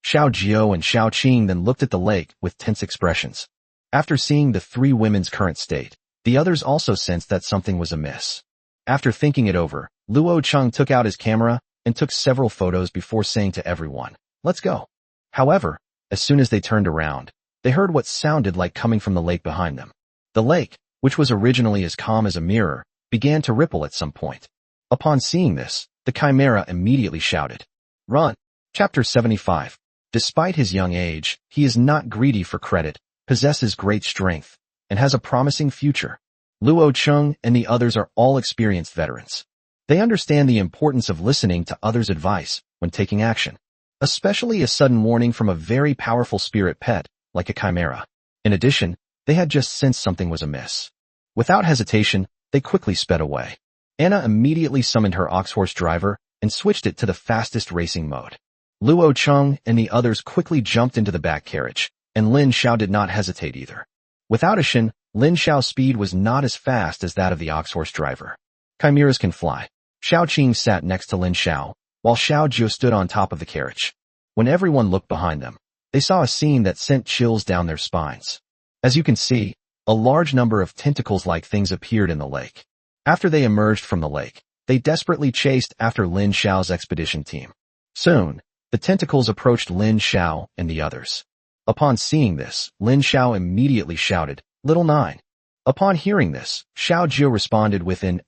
Speaker 1: Xiao Jiao and Xiao Qing then looked at the lake with tense expressions. After seeing the three women's current state, the others also sensed that something was amiss. After thinking it over, Luo Cheng took out his camera and took several photos before saying to everyone, "Let's go." However, as soon as they turned around, they heard what sounded like coming from the lake behind them. The lake, which was originally as calm as a mirror, began to ripple at some point. Upon seeing this, the Chimera immediately shouted, "Run!" Chapter 75. Despite his young age, he is not greedy for credit, possesses great strength, and has a promising future. Luo Cheng and the others are all experienced veterans. They understand the importance of listening to others' advice when taking action, especially a sudden warning from a very powerful spirit pet, like a Chimera. In addition, they had just sensed something was amiss. Without hesitation, they quickly sped away. Anna immediately summoned her ox-horse driver and switched it to the fastest racing mode. Luo Cheng and the others quickly jumped into the back carriage, and Lin Xiao did not hesitate either. Without a shin, Lin Xiao's speed was not as fast as that of the ox-horse driver. Chimeras can fly. Xiao Qing sat next to Lin Xiao, while Xiao Jiao stood on top of the carriage. When everyone looked behind them, they saw a scene that sent chills down their spines. As you can see, a large number of tentacles-like things appeared in the lake. After they emerged from the lake, they desperately chased after Lin Xiao's expedition team. Soon, the tentacles approached Lin Xiao and the others. Upon seeing this, Lin Xiao immediately shouted, Little 9. Upon hearing this, Xiao Jiu responded with an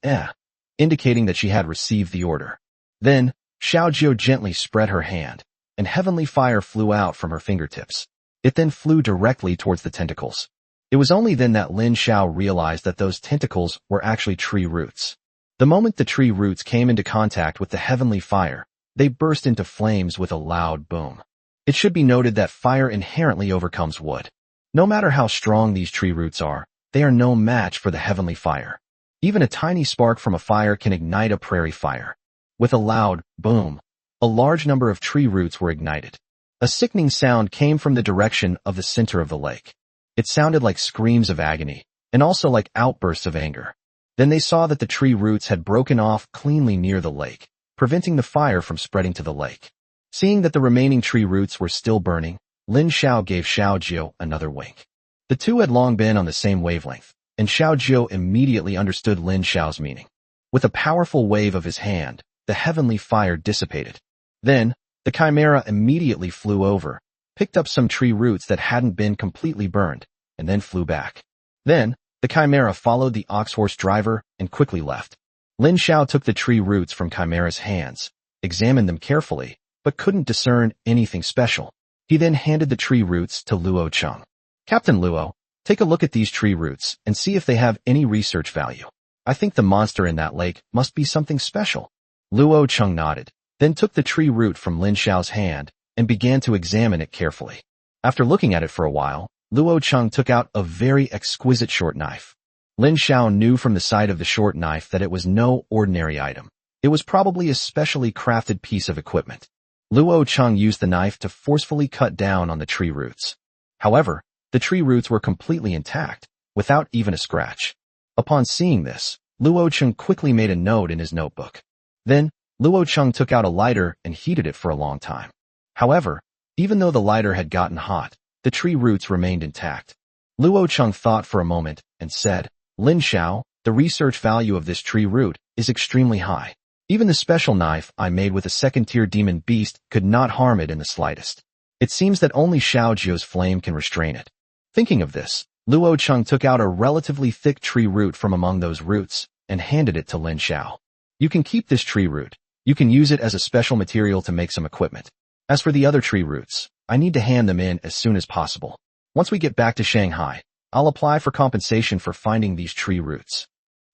Speaker 1: indicating that she had received the order. Then, Xiao Jiu gently spread her hand, and heavenly fire flew out from her fingertips. It then flew directly towards the tentacles. It was only then that Lin Xiao realized that those tentacles were actually tree roots. The moment the tree roots came into contact with the heavenly fire, they burst into flames with a loud boom. It should be noted that fire inherently overcomes wood. No matter how strong these tree roots are, they are no match for the heavenly fire. Even a tiny spark from a fire can ignite a prairie fire. With a loud boom, a large number of tree roots were ignited. A sickening sound came from the direction of the center of the lake. It sounded like screams of agony, and also like outbursts of anger. Then they saw that the tree roots had broken off cleanly near the lake, preventing the fire from spreading to the lake. Seeing that the remaining tree roots were still burning, Lin Xiao gave Xiao Jiu another wink. The two had long been on the same wavelength, and Xiao Jiu immediately understood Lin Xiao's meaning. With a powerful wave of his hand, the heavenly fire dissipated. Then, the chimera immediately flew over, picked up some tree roots that hadn't been completely burned, and then flew back. Then, the chimera followed the ox-horse driver and quickly left. Lin Xiao took the tree roots from chimera's hands, examined them carefully, but couldn't discern anything special. He then handed the tree roots to Luo Cheng. Captain Luo, take a look at these tree roots and see if they have any research value. I think the monster in that lake must be something special. Luo Cheng nodded, then took the tree root from Lin Xiao's hand and began to examine it carefully. After looking at it for a while, Luo Cheng took out a very exquisite short knife. Lin Xiao knew from the sight of the short knife that it was no ordinary item. It was probably a specially crafted piece of equipment. Luo Cheng used the knife to forcefully cut down on the tree roots. However, the tree roots were completely intact, without even a scratch. Upon seeing this, Luo Cheng quickly made a note in his notebook. Then, Luo Cheng took out a lighter and heated it for a long time. However, even though the lighter had gotten hot, the tree roots remained intact. Luo Cheng thought for a moment and said, Lin Xiao, the research value of this tree root is extremely high. Even the special knife I made with a second-tier demon beast could not harm it in the slightest. It seems that only Xiao Jiu's flame can restrain it. Thinking of this, Luo Cheng took out a relatively thick tree root from among those roots and handed it to Lin Xiao. You can keep this tree root. You can use it as a special material to make some equipment. As for the other tree roots, I need to hand them in as soon as possible. Once we get back to Shanghai, I'll apply for compensation for finding these tree roots.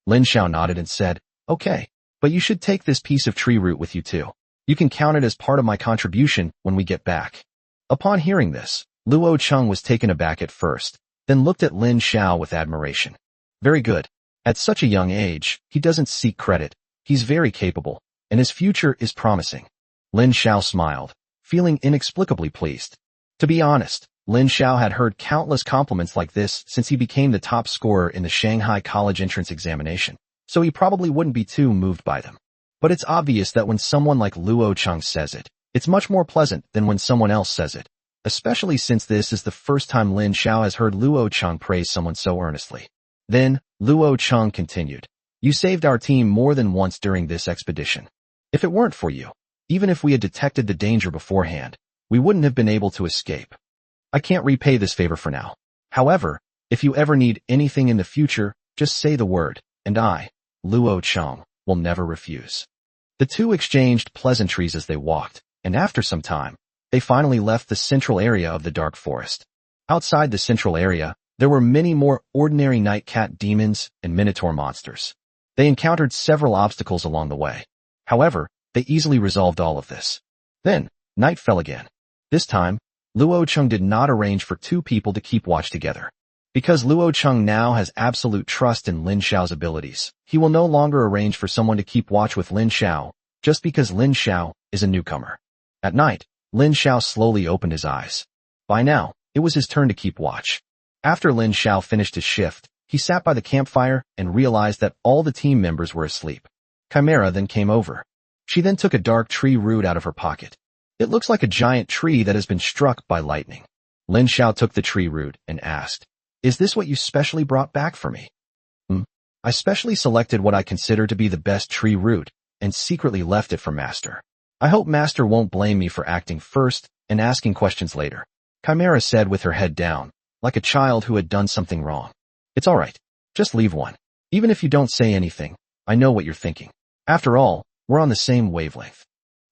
Speaker 1: Lin Xiao nodded and said, okay. But you should take this piece of tree root with you too. You can count it as part of my contribution when we get back. Upon hearing this, Luo Cheng was taken aback at first, then looked at Lin Xiao with admiration. Very good. At such a young age, he doesn't seek credit. He's very capable, and his future is promising. Lin Xiao smiled, feeling inexplicably pleased. To be honest, Lin Xiao had heard countless compliments like this since he became the top scorer in the Shanghai College entrance examination, so he probably wouldn't be too moved by them. But it's obvious that when someone like Luo Cheng says it, it's much more pleasant than when someone else says it, especially since this is the first time Lin Xiao has heard Luo Cheng praise someone so earnestly. Then, Luo Cheng continued, you saved our team more than once during this expedition. If it weren't for you, even if we had detected the danger beforehand, we wouldn't have been able to escape. I can't repay this favor for now. However, if you ever need anything in the future, just say the word, and I, Luo Cheng, will never refuse. The two exchanged pleasantries as they walked, and after some time, they finally left the central area of the dark forest. Outside the central area, there were many more ordinary night cat demons and minotaur monsters. They encountered several obstacles along the way. However, they easily resolved all of this. Then, night fell again. This time, Luo Cheng did not arrange for two people to keep watch together. Because Luo Cheng now has absolute trust in Lin Xiao's abilities, he will no longer arrange for someone to keep watch with Lin Xiao, just because Lin Xiao is a newcomer. At night, Lin Xiao slowly opened his eyes. By now, it was his turn to keep watch. After Lin Xiao finished his shift, he sat by the campfire and realized that all the team members were asleep. Chimera then came over. She then took a dark tree root out of her pocket. It looks like a giant tree that has been struck by lightning. Lin Xiao took the tree root and asked, is this what you specially brought back for me? I specially selected what I consider to be the best tree root and secretly left it for Master. I hope Master won't blame me for acting first and asking questions later. Chimera said with her head down, like a child who had done something wrong. It's alright. Just leave one. Even if you don't say anything, I know what you're thinking. After all, we're on the same wavelength.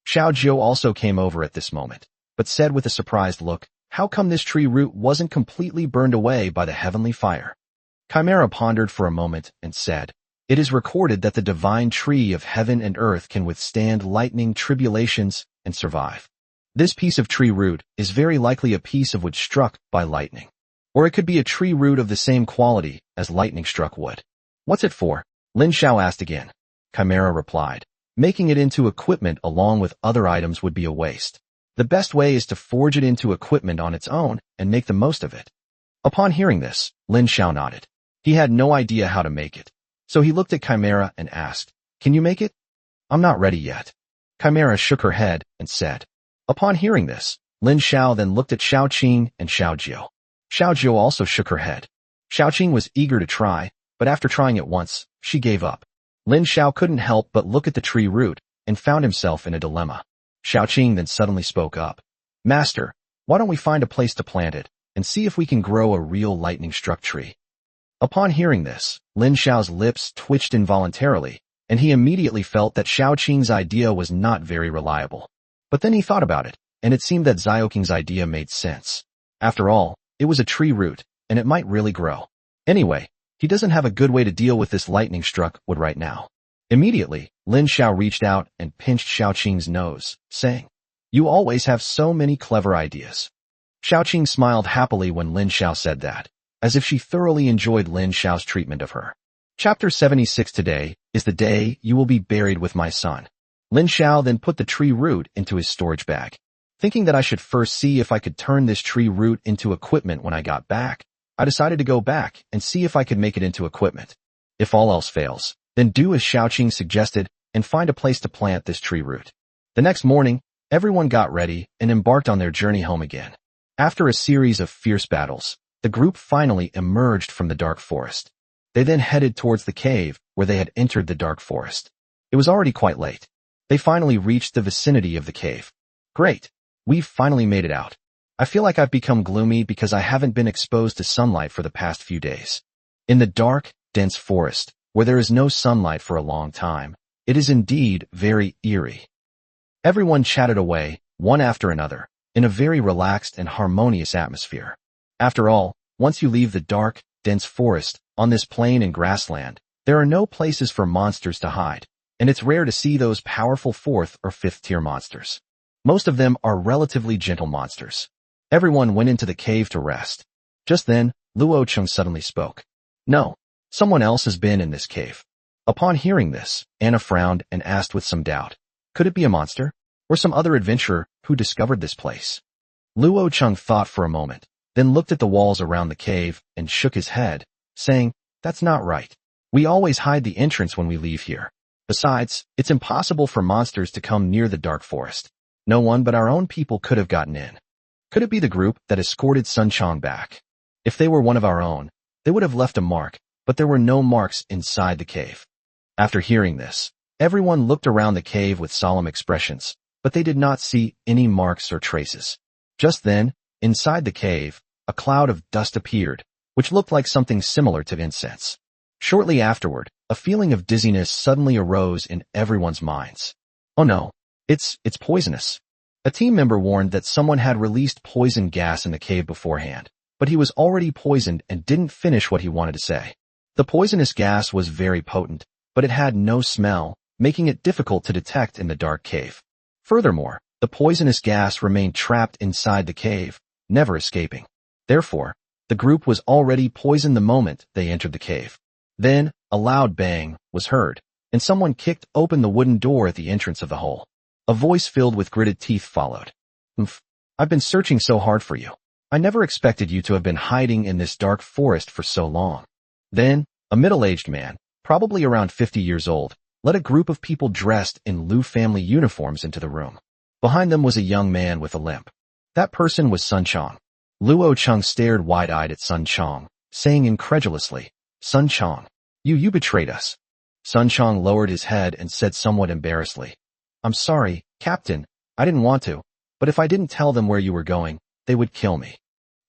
Speaker 1: Xiao Jiu also came over at this moment, but said with a surprised look, how come this tree root wasn't completely burned away by the heavenly fire? Chimera pondered for a moment and said, it is recorded that the divine tree of heaven and earth can withstand lightning, tribulations, and survive. This piece of tree root is very likely a piece of wood struck by lightning. Or it could be a tree root of the same quality as lightning-struck wood. What's it for? Lin Xiao asked again. Chimera replied, making it into equipment along with other items would be a waste. The best way is to forge it into equipment on its own and make the most of it. Upon hearing this, Lin Xiao nodded. He had no idea how to make it. So he looked at Chimera and asked, can you make it? I'm not ready yet. Chimera shook her head and said. Upon hearing this, Lin Xiao then looked at Xiao Qing and Xiao Jiu. Xiao Jiu also shook her head. Xiao Qing was eager to try, but after trying it once, she gave up. Lin Xiao couldn't help but look at the tree root and found himself in a dilemma. Xiao Qing then suddenly spoke up. Master, why don't we find a place to plant it and see if we can grow a real lightning-struck tree? Upon hearing this, Lin Xiao's lips twitched involuntarily, and he immediately felt that Xiao Qing's idea was not very reliable. But then he thought about it, and it seemed that Xiaoqing's idea made sense. After all, it was a tree root, and it might really grow. Anyway, he doesn't have a good way to deal with this lightning-struck wood right now. Immediately, Lin Xiao reached out and pinched Xiao Qing's nose, saying, you always have so many clever ideas. Xiao Qing smiled happily when Lin Xiao said that, as if she thoroughly enjoyed Lin Xiao's treatment of her. Chapter 76. Today is the day you will be buried with my son. Lin Xiao then put the tree root into his storage bag. Thinking that I should first see if I could turn this tree root into equipment when I got back, I decided to go back and see if I could make it into equipment. If all else fails, then do as Xiao Qing suggested and find a place to plant this tree root. The next morning, everyone got ready and embarked on their journey home again. After a series of fierce battles, the group finally emerged from the dark forest. They then headed towards the cave where they had entered the dark forest. It was already quite late. They finally reached the vicinity of the cave. Great! We've finally made it out. I feel like I've become gloomy because I haven't been exposed to sunlight for the past few days. In the dark, dense forest, where there is no sunlight for a long time, it is indeed very eerie. Everyone chatted away, one after another, in a very relaxed and harmonious atmosphere. After all, once you leave the dark, dense forest, on this plain and grassland, there are no places for monsters to hide, and it's rare to see those powerful 4th or 5th tier monsters. Most of them are relatively gentle monsters. Everyone went into the cave to rest. Just then, Luo Cheng suddenly spoke. No, someone else has been in this cave. Upon hearing this, Anna frowned and asked with some doubt, could it be a monster? Or some other adventurer who discovered this place? Luo Cheng thought for a moment, then looked at the walls around the cave and shook his head, saying, that's not right. We always hide the entrance when we leave here. Besides, it's impossible for monsters to come near the dark forest. No one but our own people could have gotten in. Could it be the group that escorted Sun Chong back? If they were one of our own, they would have left a mark, but there were no marks inside the cave. After hearing this, everyone looked around the cave with solemn expressions, but they did not see any marks or traces. Just then, inside the cave, a cloud of dust appeared, which looked like something similar to incense. Shortly afterward, a feeling of dizziness suddenly arose in everyone's minds. Oh no, it's poisonous. A team member warned that someone had released poison gas in the cave beforehand, but he was already poisoned and didn't finish what he wanted to say. The poisonous gas was very potent, but it had no smell, making it difficult to detect in the dark cave. Furthermore, the poisonous gas remained trapped inside the cave, never escaping. Therefore, the group was already poisoned the moment they entered the cave. Then, a loud bang was heard, and someone kicked open the wooden door at the entrance of the hole. A voice filled with gritted teeth followed. I've been searching so hard for you. I never expected you to have been hiding in this dark forest for so long. Then, a middle-aged man, probably around 50 years old, led a group of people dressed in Lu family uniforms into the room. Behind them was a young man with a limp. That person was Sun Chong. Luo Cheng stared wide-eyed at Sun Chong, saying incredulously, Sun Chong, you betrayed us. Sun Chong lowered his head and said somewhat embarrassedly, I'm sorry, Captain, I didn't want to, but if I didn't tell them where you were going, they would kill me.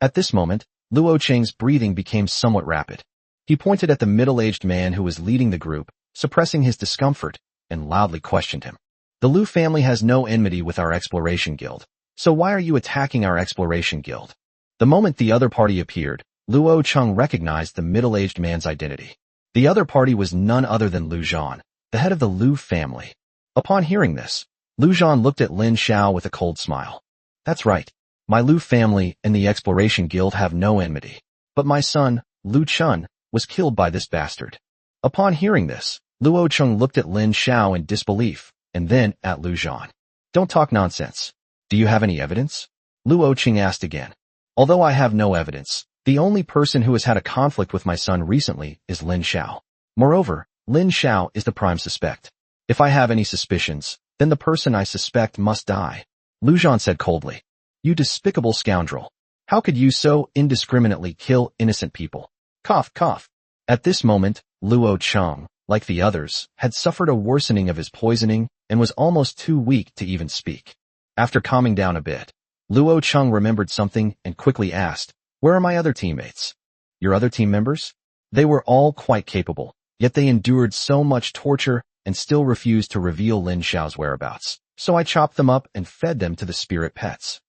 Speaker 1: At this moment, Luo Cheng's breathing became somewhat rapid. He pointed at the middle-aged man who was leading the group, suppressing his discomfort, and loudly questioned him. The Lu family has no enmity with our exploration guild, so why are you attacking our exploration guild? The moment the other party appeared, Luo Cheng recognized the middle-aged man's identity. The other party was none other than Lu Zhan, the head of the Lu family. Upon hearing this, Lu Zhan looked at Lin Xiao with a cold smile. That's right. My Lu family and the Exploration Guild have no enmity. But my son, Lu Chun, was killed by this bastard. Upon hearing this, Luo Cheng looked at Lin Xiao in disbelief, and then at Lu Zhan. Don't talk nonsense. Do you have any evidence? Luo Cheng asked again. Although I have no evidence, the only person who has had a conflict with my son recently is Lin Xiao. Moreover, Lin Xiao is the prime suspect. If I have any suspicions, then the person I suspect must die. Lu Zhan said coldly. You despicable scoundrel. How could you so indiscriminately kill innocent people? Cough, cough. At this moment, Luo Cheng, like the others, had suffered a worsening of his poisoning and was almost too weak to even speak. After calming down a bit, Luo Cheng remembered something and quickly asked, Where are my other teammates? Your other team members? They were all quite capable, yet they endured so much torture and still refused to reveal Lin Xiao's whereabouts. So I chopped them up and fed them to the spirit pets.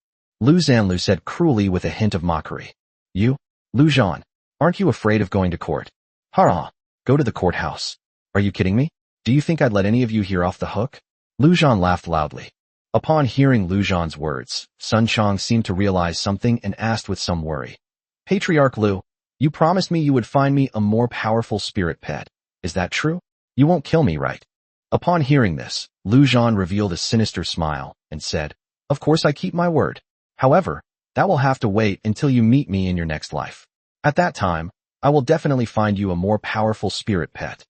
Speaker 1: Lu Zhanlu said cruelly with a hint of mockery. You, Lu Zhan, aren't you afraid of going to court? Ha! Go to the courthouse. Are you kidding me? Do you think I'd let any of you here off the hook? Lu Zhan laughed loudly. Upon hearing Lu Zhan's words, Sun Chong seemed to realize something and asked with some worry. Patriarch Lu, you promised me you would find me a more powerful spirit pet. Is that true? You won't kill me, right? Upon hearing this, Lu Zhan revealed a sinister smile and said, Of course I keep my word. However, that will have to wait until you meet me in your next life. At that time, I will definitely find you a more powerful spirit pet.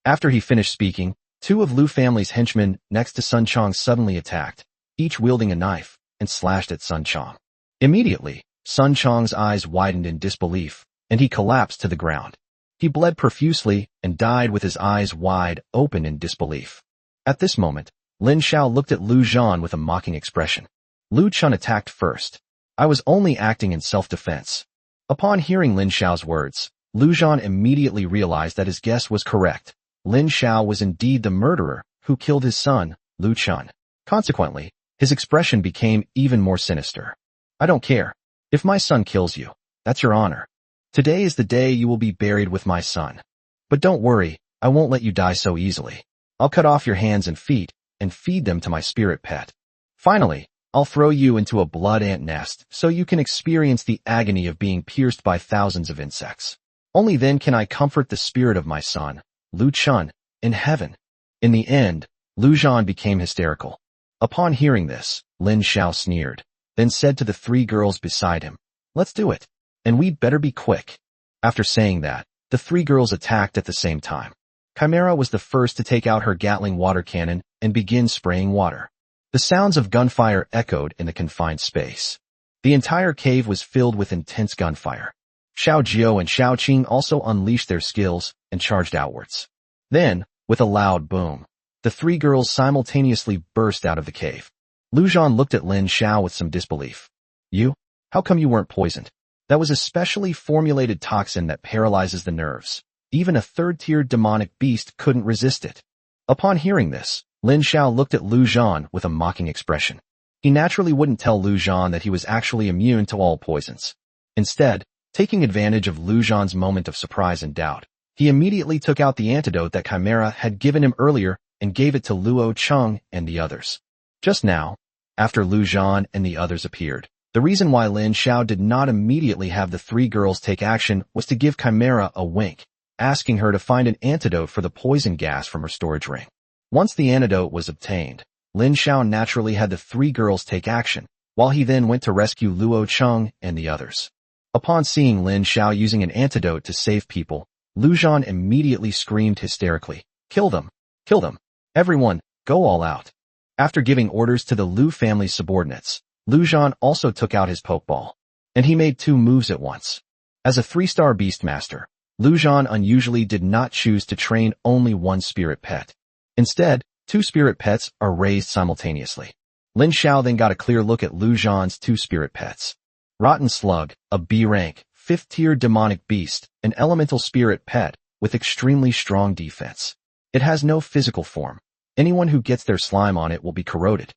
Speaker 1: After he finished speaking, two of Lu family's henchmen next to Sun Chong suddenly attacked, each wielding a knife, and slashed at Sun Chong. Immediately, Sun Chong's eyes widened in disbelief, and he collapsed to the ground. He bled profusely and died with his eyes wide open in disbelief. At this moment, Lin Xiao looked at Lu Zhan with a mocking expression. Lu Chun attacked first. I was only acting in self-defense. Upon hearing Lin Xiao's words, Lu Zhan immediately realized that his guess was correct. Lin Xiao was indeed the murderer who killed his son, Lu Chun. Consequently, his expression became even more sinister. I don't care. If my son kills you, that's your honor. Today is the day you will be buried with my son. But don't worry, I won't let you die so easily. I'll cut off your hands and feet and feed them to my spirit pet. Finally, I'll throw you into a blood ant nest so you can experience the agony of being pierced by thousands of insects. Only then can I comfort the spirit of my son, Lu Chun, in heaven. In the end, Lu Zhan became hysterical. Upon hearing this, Lin Xiao sneered, then said to the three girls beside him, Let's do it. And we'd better be quick. After saying that, the three girls attacked at the same time. Chimera was the first to take out her Gatling water cannon and begin spraying water. The sounds of gunfire echoed in the confined space. The entire cave was filled with intense gunfire. Xiao Jiao and Xiao Qing also unleashed their skills and charged outwards. Then, with a loud boom, the three girls simultaneously burst out of the cave. Lu Zhan looked at Lin Xiao with some disbelief. You? How come you weren't poisoned? That was a specially formulated toxin that paralyzes the nerves. Even a third-tier demonic beast couldn't resist it. Upon hearing this, Lin Xiao looked at Lu Zhan with a mocking expression. He naturally wouldn't tell Lu Zhan that he was actually immune to all poisons. Instead, taking advantage of Lu Zhan's moment of surprise and doubt, he immediately took out the antidote that Chimera had given him earlier and gave it to Luo Cheng and the others. Just now, after Lu Zhan and the others appeared, the reason why Lin Xiao did not immediately have the three girls take action was to give Chimera a wink, asking her to find an antidote for the poison gas from her storage ring. Once the antidote was obtained, Lin Xiao naturally had the three girls take action, while he then went to rescue Luo Cheng and the others. Upon seeing Lin Xiao using an antidote to save people, Lu Zhan immediately screamed hysterically, Kill them! Kill them! Everyone, go all out! After giving orders to the Lu family subordinates, Lu Zhan also took out his pokeball. And he made two moves at once. As a 3-star Beastmaster, Lu Zhan unusually did not choose to train only one spirit pet. Instead, 2 spirit pets are raised simultaneously. Lin Xiao then got a clear look at Lu Zhan's 2 spirit pets. Rotten Slug, a B rank, 5th-tier demonic beast, an elemental spirit pet with extremely strong defense. It has no physical form. Anyone who gets their slime on it will be corroded.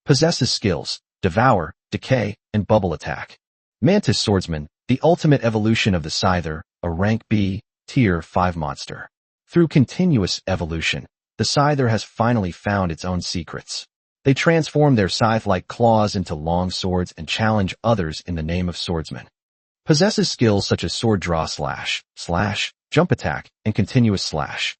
Speaker 1: Possesses skills, Devour, Decay, and Bubble Attack. Mantis Swordsman, the ultimate evolution of the Scyther, a rank B, tier 5 monster. Through continuous evolution, the Scyther has finally found its own secrets. They transform their scythe-like claws into long swords and challenge others in the name of swordsman. Possesses skills such as sword draw slash, jump attack, and continuous slash.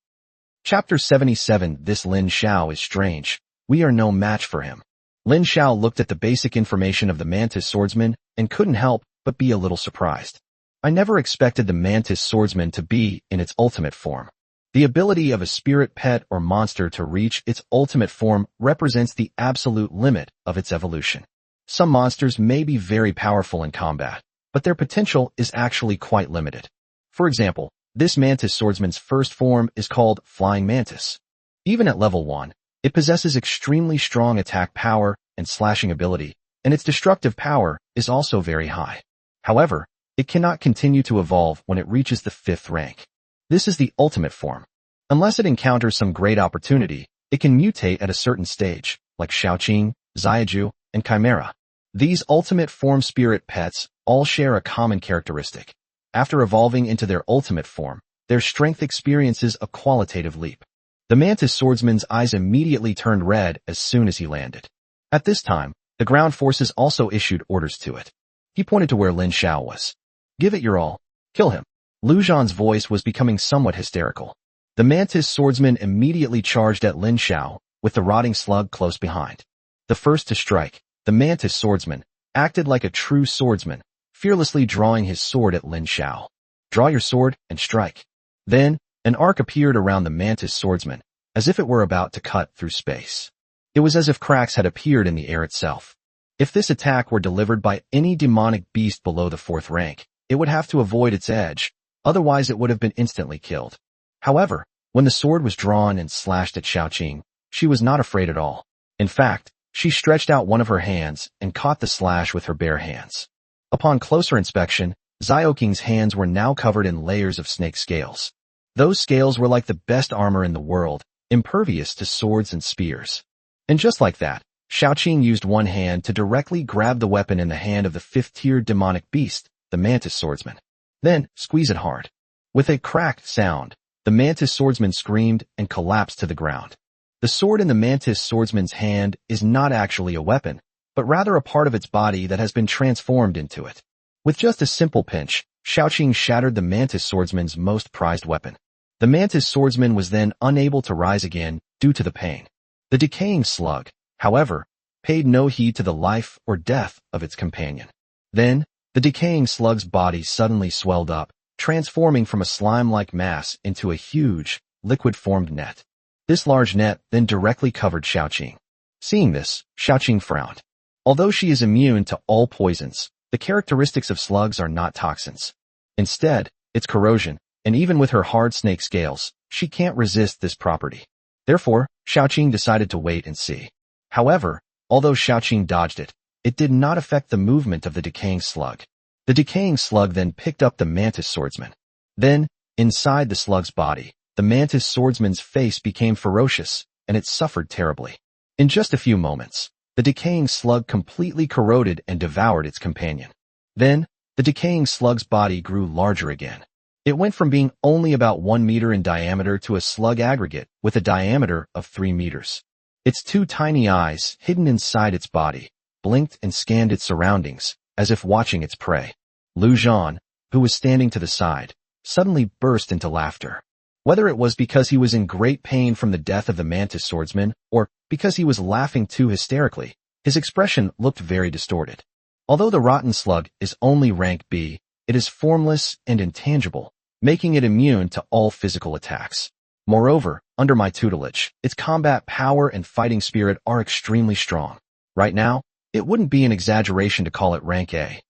Speaker 1: Chapter 77. This Lin Xiao is strange. We are no match for him. Lin Xiao looked at the basic information of the Mantis Swordsman and couldn't help but be a little surprised. I never expected the Mantis Swordsman to be in its ultimate form. The ability of a spirit pet or monster to reach its ultimate form represents the absolute limit of its evolution. Some monsters may be very powerful in combat, but their potential is actually quite limited. For example, this Mantis Swordsman's first form is called Flying Mantis. Even at level 1, it possesses extremely strong attack power and slashing ability, and its destructive power is also very high. However, it cannot continue to evolve when it reaches the 5th rank. This is the ultimate form. Unless it encounters some great opportunity, it can mutate at a certain stage, like Xiaoqing, Xiaoju, and Chimera. These ultimate form spirit pets all share a common characteristic. After evolving into their ultimate form, their strength experiences a qualitative leap. The Mantis Swordsman's eyes immediately turned red as soon as he landed. At this time, the ground forces also issued orders to it. He pointed to where Lin Xiao was. Give it your all. Kill him. Lu Zhan's voice was becoming somewhat hysterical. The Mantis Swordsman immediately charged at Lin Xiao, with the rotting slug close behind. The first to strike, the Mantis Swordsman acted like a true swordsman, fearlessly drawing his sword at Lin Xiao. Draw your sword and strike. Then, an arc appeared around the Mantis Swordsman, as if it were about to cut through space. It was as if cracks had appeared in the air itself. If this attack were delivered by any demonic beast below the 4th rank, it would have to avoid its edge, otherwise it would have been instantly killed. However, when the sword was drawn and slashed at Xiaoqing, she was not afraid at all. In fact, she stretched out one of her hands and caught the slash with her bare hands. Upon closer inspection, Xiaoqing's hands were now covered in layers of snake scales. Those scales were like the best armor in the world, impervious to swords and spears. And just like that, Xiaoqing used one hand to directly grab the weapon in the hand of the 5th-tier demonic beast, the Mantis Swordsman. Then, squeeze it hard. With a cracked sound, the Mantis Swordsman screamed and collapsed to the ground. The sword in the Mantis Swordsman's hand is not actually a weapon, but rather a part of its body that has been transformed into it. With just a simple pinch, Xiaoqing shattered the Mantis Swordsman's most prized weapon. The Mantis Swordsman was then unable to rise again due to the pain. The decaying slug, however, paid no heed to the life or death of its companion. Then, the decaying slug's body suddenly swelled up, transforming from a slime-like mass into a huge, liquid-formed net. This large net then directly covered Xiaoqing. Seeing this, Xiaoqing frowned. Although she is immune to all poisons, the characteristics of slugs are not toxins. Instead, it's corrosion, and even with her hard snake scales, she can't resist this property. Therefore, Xiaoqing decided to wait and see. However, although Xiaoqing dodged it, it did not affect the movement of the decaying slug. The decaying slug then picked up the Mantis Swordsman. Then, inside the slug's body, the Mantis Swordsman's face became ferocious, and it suffered terribly. In just a few moments, the decaying slug completely corroded and devoured its companion. Then, the decaying slug's body grew larger again. It went from being only about 1 meter in diameter to a slug aggregate with a diameter of 3 meters. Its 2 tiny eyes, hidden inside its body, blinked and scanned its surroundings, as if watching its prey. Lu Zhan, who was standing to the side, suddenly burst into laughter. Whether it was because he was in great pain from the death of the Mantis Swordsman, or because he was laughing too hysterically, his expression looked very distorted. Although the rotten slug is only rank B, it is formless and intangible, making it immune to all physical attacks. Moreover, under my tutelage, its combat power and fighting spirit are extremely strong. Right now, it wouldn't be an exaggeration to call it rank A.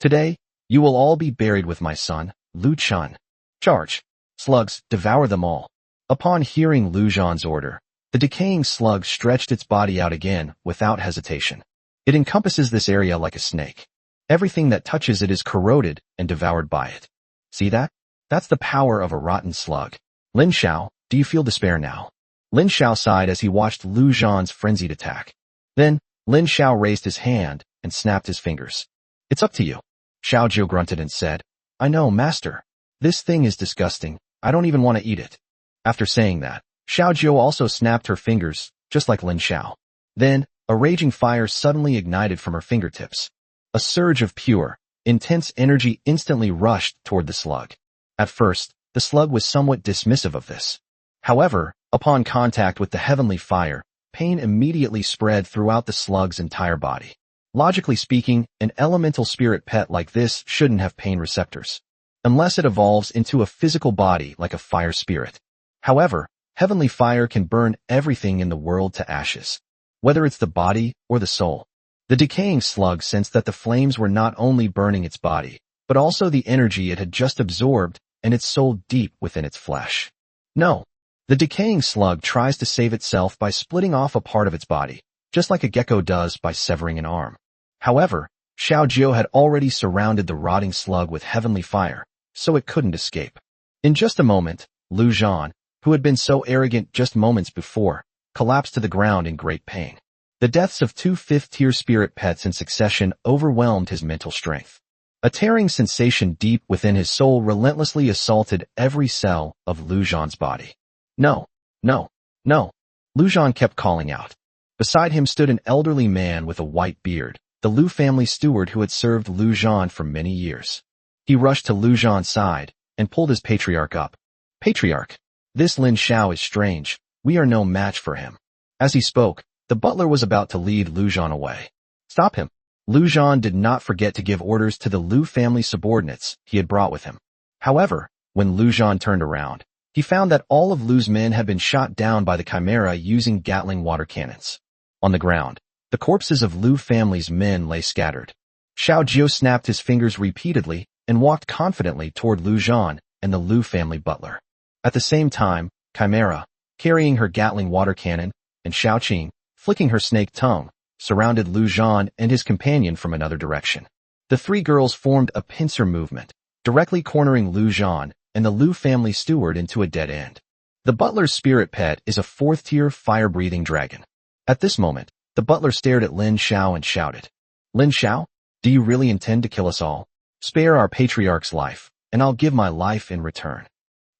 Speaker 1: Today, you will all be buried with my son, Lu Chun. Charge. Slugs, devour them all. Upon hearing Lu Zhan's order, the decaying slug stretched its body out again without hesitation. It encompasses this area like a snake. Everything that touches it is corroded and devoured by it. See that? That's the power of a rotten slug. Lin Xiao, do you feel despair now? Lin Xiao sighed as he watched Lu Zhan's frenzied attack. Then, Lin Xiao raised his hand and snapped his fingers. It's up to you. Xiao Jiu grunted and said, I know, master. This thing is disgusting. I don't even want to eat it. After saying that, Xiao Jiu also snapped her fingers, just like Lin Xiao. Then, a raging fire suddenly ignited from her fingertips. A surge of pure, intense energy instantly rushed toward the slug. At first, the slug was somewhat dismissive of this. However, upon contact with the heavenly fire, pain immediately spread throughout the slug's entire body. Logically speaking, an elemental spirit pet like this shouldn't have pain receptors, unless it evolves into a physical body like a fire spirit. However, heavenly fire can burn everything in the world to ashes, whether it's the body or the soul. The decaying slug sensed that the flames were not only burning its body, but also the energy it had just absorbed and its soul deep within its flesh. No. The decaying slug tries to save itself by splitting off a part of its body, just like a gecko does by severing an arm. However, Xiao Jiu had already surrounded the rotting slug with heavenly fire, so it couldn't escape. In just a moment, Lu Zhan, who had been so arrogant just moments before, collapsed to the ground in great pain. The deaths of two fifth-tier spirit pets in succession overwhelmed his mental strength. A tearing sensation deep within his soul relentlessly assaulted every cell of Lu Zhan's body. No, no, no. Lu Zhan kept calling out. Beside him stood an elderly man with a white beard, the Lu family steward who had served Lu Zhan for many years. He rushed to Lu Zhan's side and pulled his patriarch up. Patriarch, this Lin Xiao is strange. We are no match for him. As he spoke, the butler was about to lead Lu Zhan away. Stop him. Lu Zhan did not forget to give orders to the Lu family subordinates he had brought with him. However, when Lu Zhan turned around, he found that all of Lu's men had been shot down by the Chimera using Gatling water cannons. On the ground, the corpses of Lu family's men lay scattered. Xiao Jiu snapped his fingers repeatedly and walked confidently toward Lu Zhan and the Lu family butler. At the same time, Chimera, carrying her Gatling water cannon, and Xiao Qing, flicking her snake tongue, surrounded Lu Zhan and his companion from another direction. The three girls formed a pincer movement, directly cornering Lu Zhan and the Lu family steward into a dead end. The butler's spirit pet is a fourth-tier fire-breathing dragon. At this moment, the butler stared at Lin Xiao and shouted, Lin Xiao, do you really intend to kill us all? Spare our patriarch's life, and I'll give my life in return.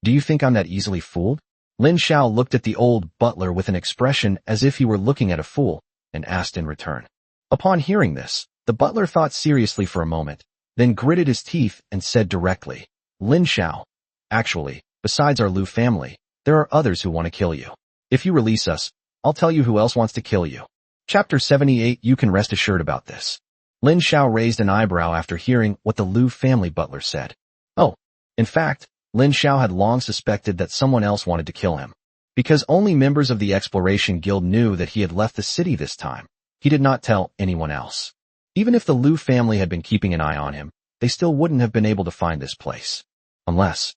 Speaker 1: Do you think I'm that easily fooled? Lin Xiao looked at the old butler with an expression as if he were looking at a fool, and asked in return. Upon hearing this, the butler thought seriously for a moment, then gritted his teeth and said directly, Lin Xiao, actually, besides our Lu family, there are others who want to kill you. If you release us, I'll tell you who else wants to kill you. Chapter 78. You can rest assured about this. Lin Xiao raised an eyebrow after hearing what the Lu family butler said. Oh, in fact, Lin Xiao had long suspected that someone else wanted to kill him. Because only members of the Exploration Guild knew that he had left the city this time, he did not tell anyone else. Even if the Lu family had been keeping an eye on him, they still wouldn't have been able to find this place. Unless,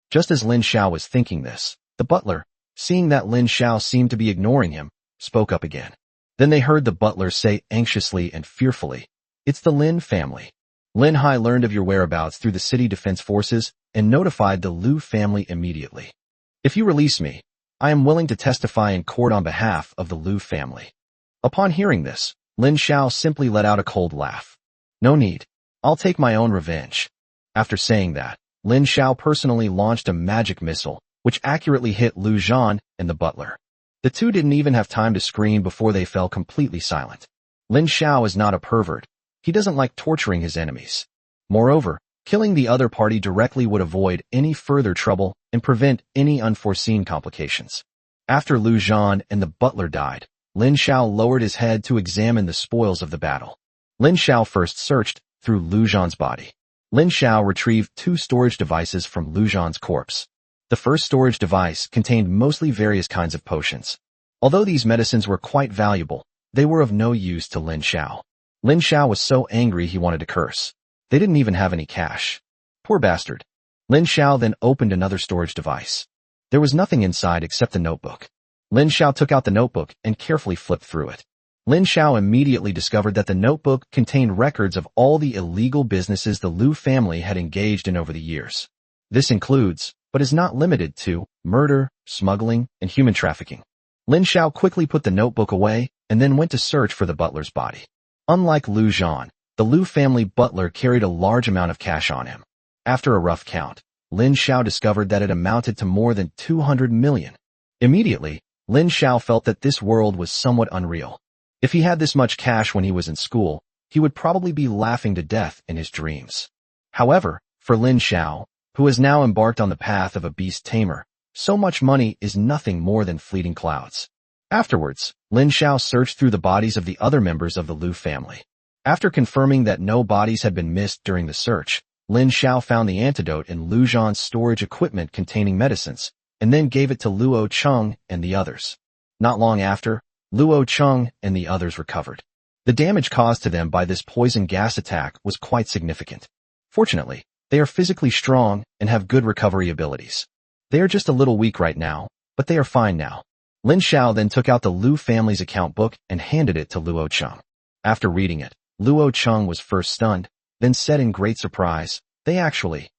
Speaker 1: just as Lin Xiao was thinking this, the butler, seeing that Lin Xiao seemed to be ignoring him, spoke up again. Then they heard the butler say anxiously and fearfully, It's the Lin family. Lin Hai learned of your whereabouts through the city defense forces and notified the Lu family immediately. If you release me, I am willing to testify in court on behalf of the Lu family. Upon hearing this, Lin Xiao simply let out a cold laugh. No need. I'll take my own revenge. After saying that, Lin Xiao personally launched a magic missile, which accurately hit Lu Zhan and the butler. The two didn't even have time to scream before they fell completely silent. Lin Xiao is not a pervert. He doesn't like torturing his enemies. Moreover, killing the other party directly would avoid any further trouble and prevent any unforeseen complications. After Lu Zhan and the butler died, Lin Xiao lowered his head to examine the spoils of the battle. Lin Xiao first searched through Lu Zhan's body. Lin Xiao retrieved 2 storage devices from Lu Zhan's corpse. The first storage device contained mostly various kinds of potions. Although these medicines were quite valuable, they were of no use to Lin Xiao. Lin Xiao was so angry he wanted to curse. They didn't even have any cash. Poor bastard. Lin Xiao then opened another storage device. There was nothing inside except the notebook. Lin Xiao took out the notebook and carefully flipped through it. Lin Xiao immediately discovered that the notebook contained records of all the illegal businesses the Liu family had engaged in over the years. This includes, but is not limited to, murder, smuggling, and human trafficking. Lin Xiao quickly put the notebook away and then went to search for the butler's body. Unlike Liu Zhan, the Liu family butler carried a large amount of cash on him. After a rough count, Lin Xiao discovered that it amounted to more than 200 million. Immediately, Lin Xiao felt that this world was somewhat unreal. If he had this much cash when he was in school, he would probably be laughing to death in his dreams. However, for Lin Xiao, who has now embarked on the path of a beast tamer, so much money is nothing more than fleeting clouds. Afterwards, Lin Xiao searched through the bodies of the other members of the Liu family. After confirming that no bodies had been missed during the search, Lin Xiao found the antidote in Liu Zhan's storage equipment containing medicines, and then gave it to Luo Cheng and the others. Not long after, Luo Cheng and the others recovered. The damage caused to them by this poison gas attack was quite significant. Fortunately, they are physically strong and have good recovery abilities. They are just a little weak right now, but they are fine now. Lin Xiao then took out the Liu family's account book and handed it to Luo Cheng. After reading it, Luo Cheng was first stunned, then said in great surprise, "They actually..."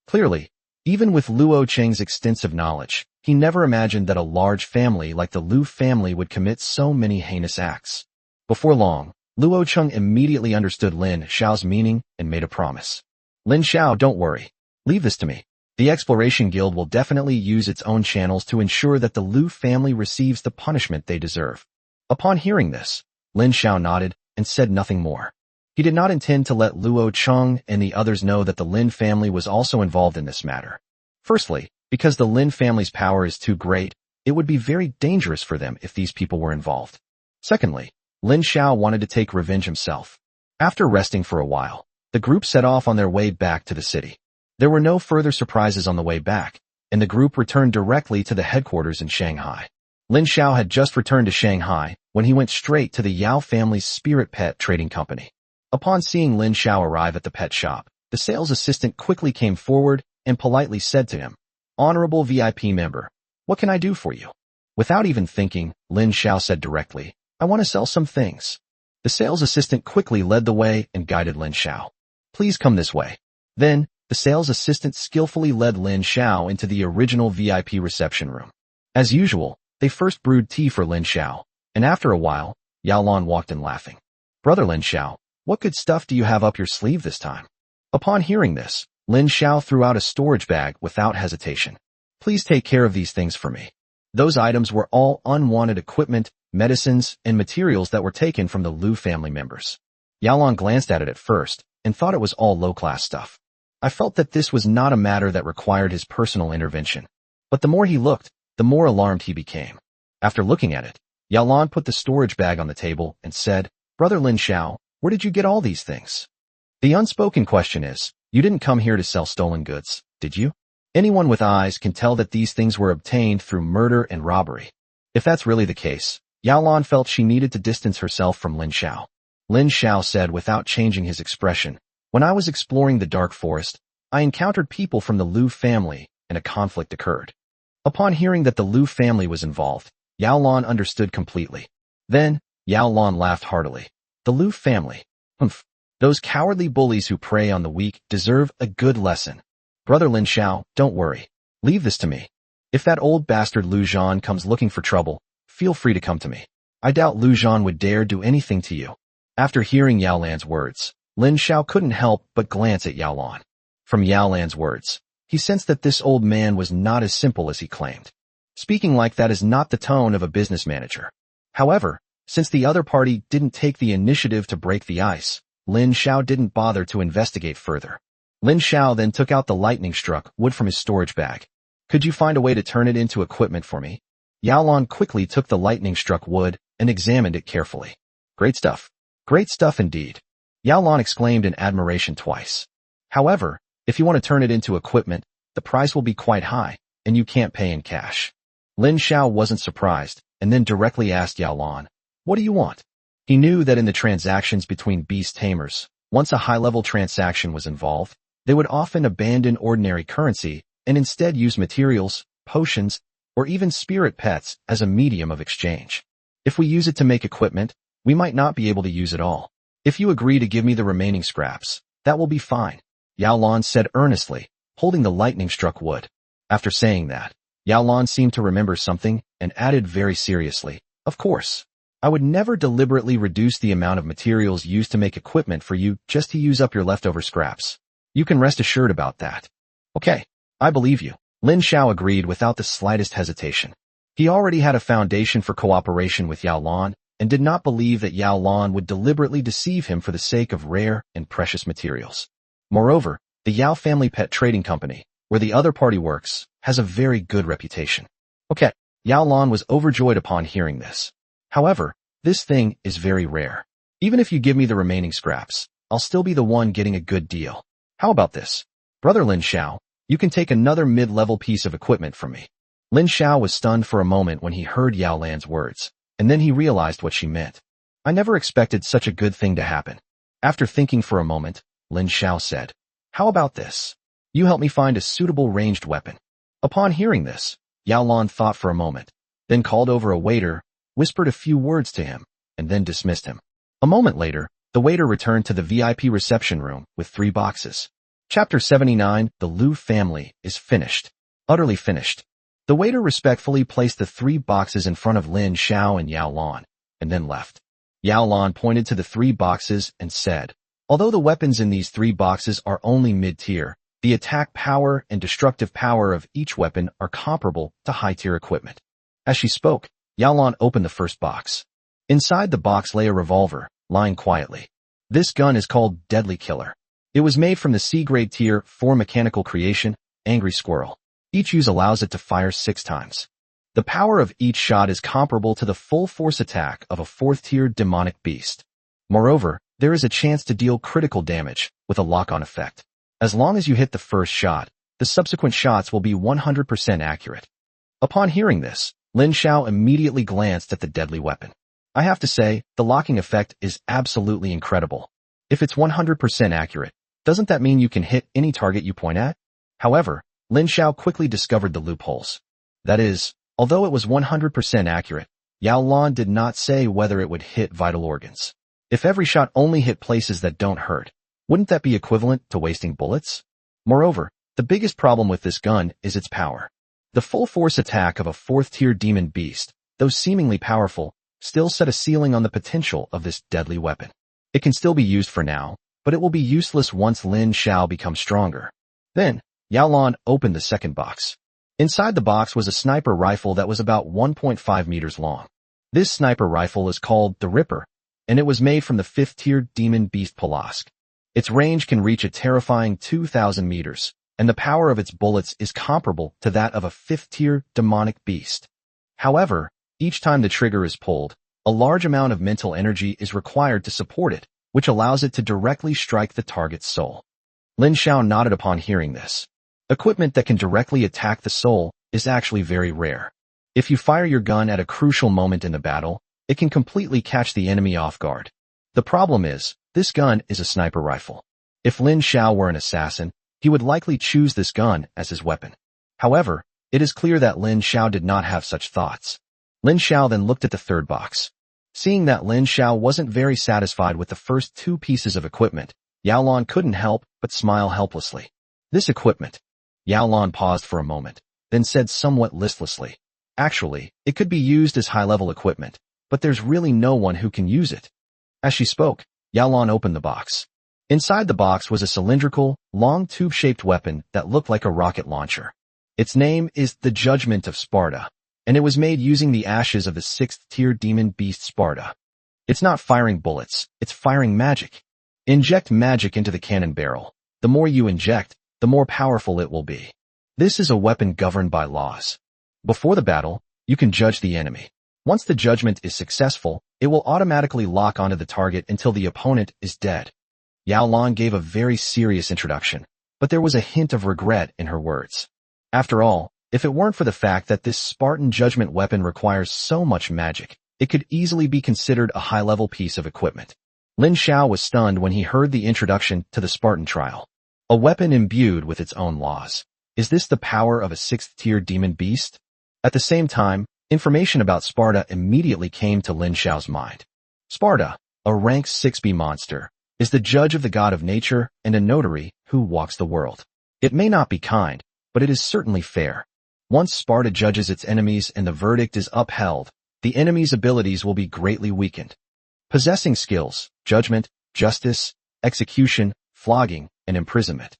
Speaker 1: Clearly, even with Luo Cheng's extensive knowledge, he never imagined that a large family like the Liu family would commit so many heinous acts. Before long, Luo Cheng immediately understood Lin Xiao's meaning and made a promise. "Lin Xiao, don't worry. Leave this to me. The Exploration Guild will definitely use its own channels to ensure that the Liu family receives the punishment they deserve." Upon hearing this, Lin Xiao nodded and said nothing more. He did not intend to let Luo Cheng and the others know that the Lin family was also involved in this matter. Firstly, because the Lin family's power is too great, it would be very dangerous for them if these people were involved. Secondly, Lin Xiao wanted to take revenge himself. After resting for a while, the group set off on their way back to the city. There were no further surprises on the way back, and the group returned directly to the headquarters in Shanghai. Lin Xiao had just returned to Shanghai when he went straight to the Yao family's spirit pet trading company. Upon seeing Lin Xiao arrive at the pet shop, the sales assistant quickly came forward and politely said to him, "Honorable VIP member, what can I do for you?" Without even thinking, Lin Xiao said directly, "I want to sell some things." The sales assistant quickly led the way and guided Lin Xiao. "Please come this way." Then, the sales assistant skillfully led Lin Xiao into the original VIP reception room. As usual, they first brewed tea for Lin Xiao, and after a while, Yao Lan walked in laughing. "Brother Lin Xiao, what good stuff do you have up your sleeve this time?" Upon hearing this, Lin Xiao threw out a storage bag without hesitation. "Please take care of these things for me." Those items were all unwanted equipment, medicines, and materials that were taken from the Liu family members. Yao Lan glanced at it at first and thought it was all low-class stuff. I felt that this was not a matter that required his personal intervention. But the more he looked, the more alarmed he became. After looking at it, Yao Lan put the storage bag on the table and said, "Brother Lin Xiao, where did you get all these things?" The unspoken question is, you didn't come here to sell stolen goods, did you? Anyone with eyes can tell that these things were obtained through murder and robbery. If that's really the case, Yao Lan felt she needed to distance herself from Lin Xiao. Lin Xiao said without changing his expression, "When I was exploring the dark forest, I encountered people from the Liu family, and a conflict occurred." Upon hearing that the Liu family was involved, Yao Lan understood completely. Then, Yao Lan laughed heartily. "The Liu family? Humph. Those cowardly bullies who prey on the weak deserve a good lesson. Brother Lin Xiao, don't worry. Leave this to me. If that old bastard Liu Zhan comes looking for trouble, feel free to come to me. I doubt Liu Zhan would dare do anything to you." After hearing Yao Lan's words, Lin Xiao couldn't help but glance at Yao Lan. From Yao Lan's words, he sensed that this old man was not as simple as he claimed. Speaking like that is not the tone of a business manager. However, since the other party didn't take the initiative to break the ice, Lin Xiao didn't bother to investigate further. Lin Xiao then took out the lightning-struck wood from his storage bag. "Could you find a way to turn it into equipment for me?" Yao Lan quickly took the lightning-struck wood and examined it carefully. "Great stuff. Great stuff indeed." Yao Lan exclaimed in admiration twice. "However, if you want to turn it into equipment, the price will be quite high, and you can't pay in cash." Lin Xiao wasn't surprised, and then directly asked Yao Lan, "What do you want?" He knew that in the transactions between beast tamers, once a high-level transaction was involved, they would often abandon ordinary currency and instead use materials, potions, or even spirit pets as a medium of exchange. "If we use it to make equipment, We might not be able to use it all. If you agree to give me the remaining scraps, that will be fine, Yao Lan said earnestly, holding the lightning-struck wood. After saying that, Yao Lan seemed to remember something and added very seriously, "Of course. I would never deliberately reduce the amount of materials used to make equipment for you just to use up your leftover scraps. You can rest assured about that." "Okay, I believe you," Lin Xiao agreed without the slightest hesitation. He already had a foundation for cooperation with Yao Lan and did not believe that Yao Lan would deliberately deceive him for the sake of rare and precious materials. Moreover, the Yao family pet trading company, where the other party works, has a very good reputation. Okay, Yao Lan was overjoyed upon hearing this. However, this thing is very rare. Even if you give me the remaining scraps, I'll still be the one getting a good deal. How about this? Brother Lin Xiao, you can take another mid-level piece of equipment from me. Lin Xiao was stunned for a moment when he heard Yao Lan's words, and then he realized what she meant. I never expected such a good thing to happen. After thinking for a moment, Lin Xiao said, "How about this? You help me find a suitable ranged weapon." Upon hearing this, Yao Lan thought for a moment, then called over a waiter, whispered a few words to him, and then dismissed him. A moment later, the waiter returned to the VIP reception room with 3 boxes. Chapter 79, The Liu Family, is finished. Utterly finished. The waiter respectfully placed the 3 boxes in front of Lin Xiao and Yao Lan, and then left. Yao Lan pointed to the 3 boxes and said, "Although the weapons in these 3 boxes are only mid-tier, the attack power and destructive power of each weapon are comparable to high-tier equipment." As she spoke, Yao Lan opened the first box. Inside the box lay a revolver, lying quietly. This gun is called Deadly Killer. It was made from the C-grade tier 4 mechanical creation, Angry Squirrel. Each use allows it to fire 6 times. The power of each shot is comparable to the full force attack of a 4th-tier demonic beast. Moreover, there is a chance to deal critical damage with a lock-on effect. As long as you hit the first shot, the subsequent shots will be 100% accurate. Upon hearing this, Lin Xiao immediately glanced at the deadly weapon. I have to say, the locking effect is absolutely incredible. If it's 100% accurate, doesn't that mean you can hit any target you point at? However, Lin Xiao quickly discovered the loopholes. That is, although it was 100% accurate, Yao Lan did not say whether it would hit vital organs. If every shot only hit places that don't hurt, wouldn't that be equivalent to wasting bullets? Moreover, the biggest problem with this gun is its power. The full force attack of a 4th-tier demon beast, though seemingly powerful, still set a ceiling on the potential of this deadly weapon. It can still be used for now, but it will be useless once Lin Xiao becomes stronger. Then, Yao Lan opened the second box. Inside the box was a sniper rifle that was about 1.5 meters long. This sniper rifle is called the Ripper, and it was made from the 5th-tier demon beast Pulask. Its range can reach a terrifying 2,000 meters, and the power of its bullets is comparable to that of a 5th-tier demonic beast. However, each time the trigger is pulled, a large amount of mental energy is required to support it, which allows it to directly strike the target's soul. Lin Xiao nodded upon hearing this. Equipment that can directly attack the soul is actually very rare. If you fire your gun at a crucial moment in the battle, it can completely catch the enemy off guard. The problem is, this gun is a sniper rifle. If Lin Xiao were an assassin, he would likely choose this gun as his weapon. However, it is clear that Lin Xiao did not have such thoughts. Lin Xiao then looked at the third box. Seeing that Lin Xiao wasn't very satisfied with the first 2 pieces of equipment, Yao Lan couldn't help but smile helplessly. This equipment. Yao Lan paused for a moment, then said somewhat listlessly, "Actually, it could be used as high-level equipment, but there's really no one who can use it." As she spoke, Yao Lan opened the box. Inside the box was a cylindrical, long tube-shaped weapon that looked like a rocket launcher. Its name is the Judgment of Sparta, and it was made using the ashes of the 6th-tier demon beast Sparta. It's not firing bullets, it's firing magic. Inject magic into the cannon barrel. The more you inject, the more powerful it will be. This is a weapon governed by laws. Before the battle, you can judge the enemy. Once the judgment is successful, it will automatically lock onto the target until the opponent is dead. Yao Lan gave a very serious introduction, but there was a hint of regret in her words. After all, if it weren't for the fact that this Spartan judgment weapon requires so much magic, it could easily be considered a high-level piece of equipment. Lin Xiao was stunned when he heard the introduction to the Spartan trial. A weapon imbued with its own laws. Is this the power of a 6th-tier demon beast? At the same time, information about Sparta immediately came to Lin Xiao's mind. Sparta, a rank 6B monster, is the judge of the god of nature and a notary who walks the world. It may not be kind, but it is certainly fair. Once Sparta judges its enemies and the verdict is upheld, the enemy's abilities will be greatly weakened. Possessing skills, judgment, justice, execution, flogging, and imprisonment.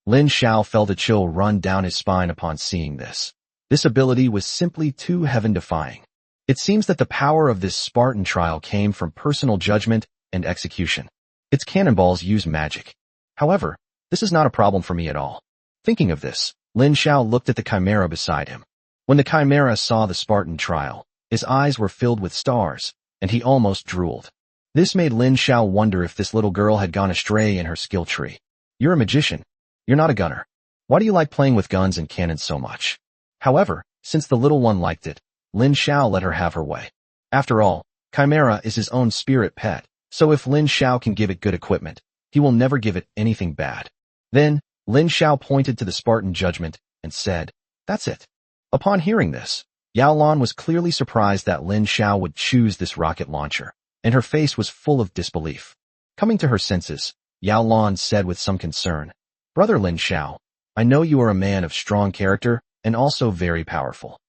Speaker 1: Lin Xiao felt a chill run down his spine upon seeing this. This ability was simply too heaven-defying. It seems that the power of this Spartan trial came from personal judgment and execution. Its cannonballs use magic. However, this is not a problem for me at all. Thinking of this, Lin Xiao looked at the chimera beside him. When the chimera saw the Spartan trial, his eyes were filled with stars, and he almost drooled. This made Lin Xiao wonder if this little girl had gone astray in her skill tree. You're a magician. You're not a gunner. Why do you like playing with guns and cannons so much? However, since the little one liked it, Lin Xiao let her have her way. After all, Chimera is his own spirit pet, so if Lin Xiao can give it good equipment, he will never give it anything bad. Then, Lin Xiao pointed to the Spartan judgment and said, "That's it." Upon hearing this, Yao Lan was clearly surprised that Lin Xiao would choose this rocket launcher, and her face was full of disbelief. Coming to her senses, Yao Lan said with some concern, "Brother Lin Xiao, I know you are a man of strong character and also very powerful.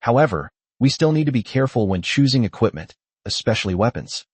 Speaker 1: However, we still need to be careful when choosing equipment, especially weapons.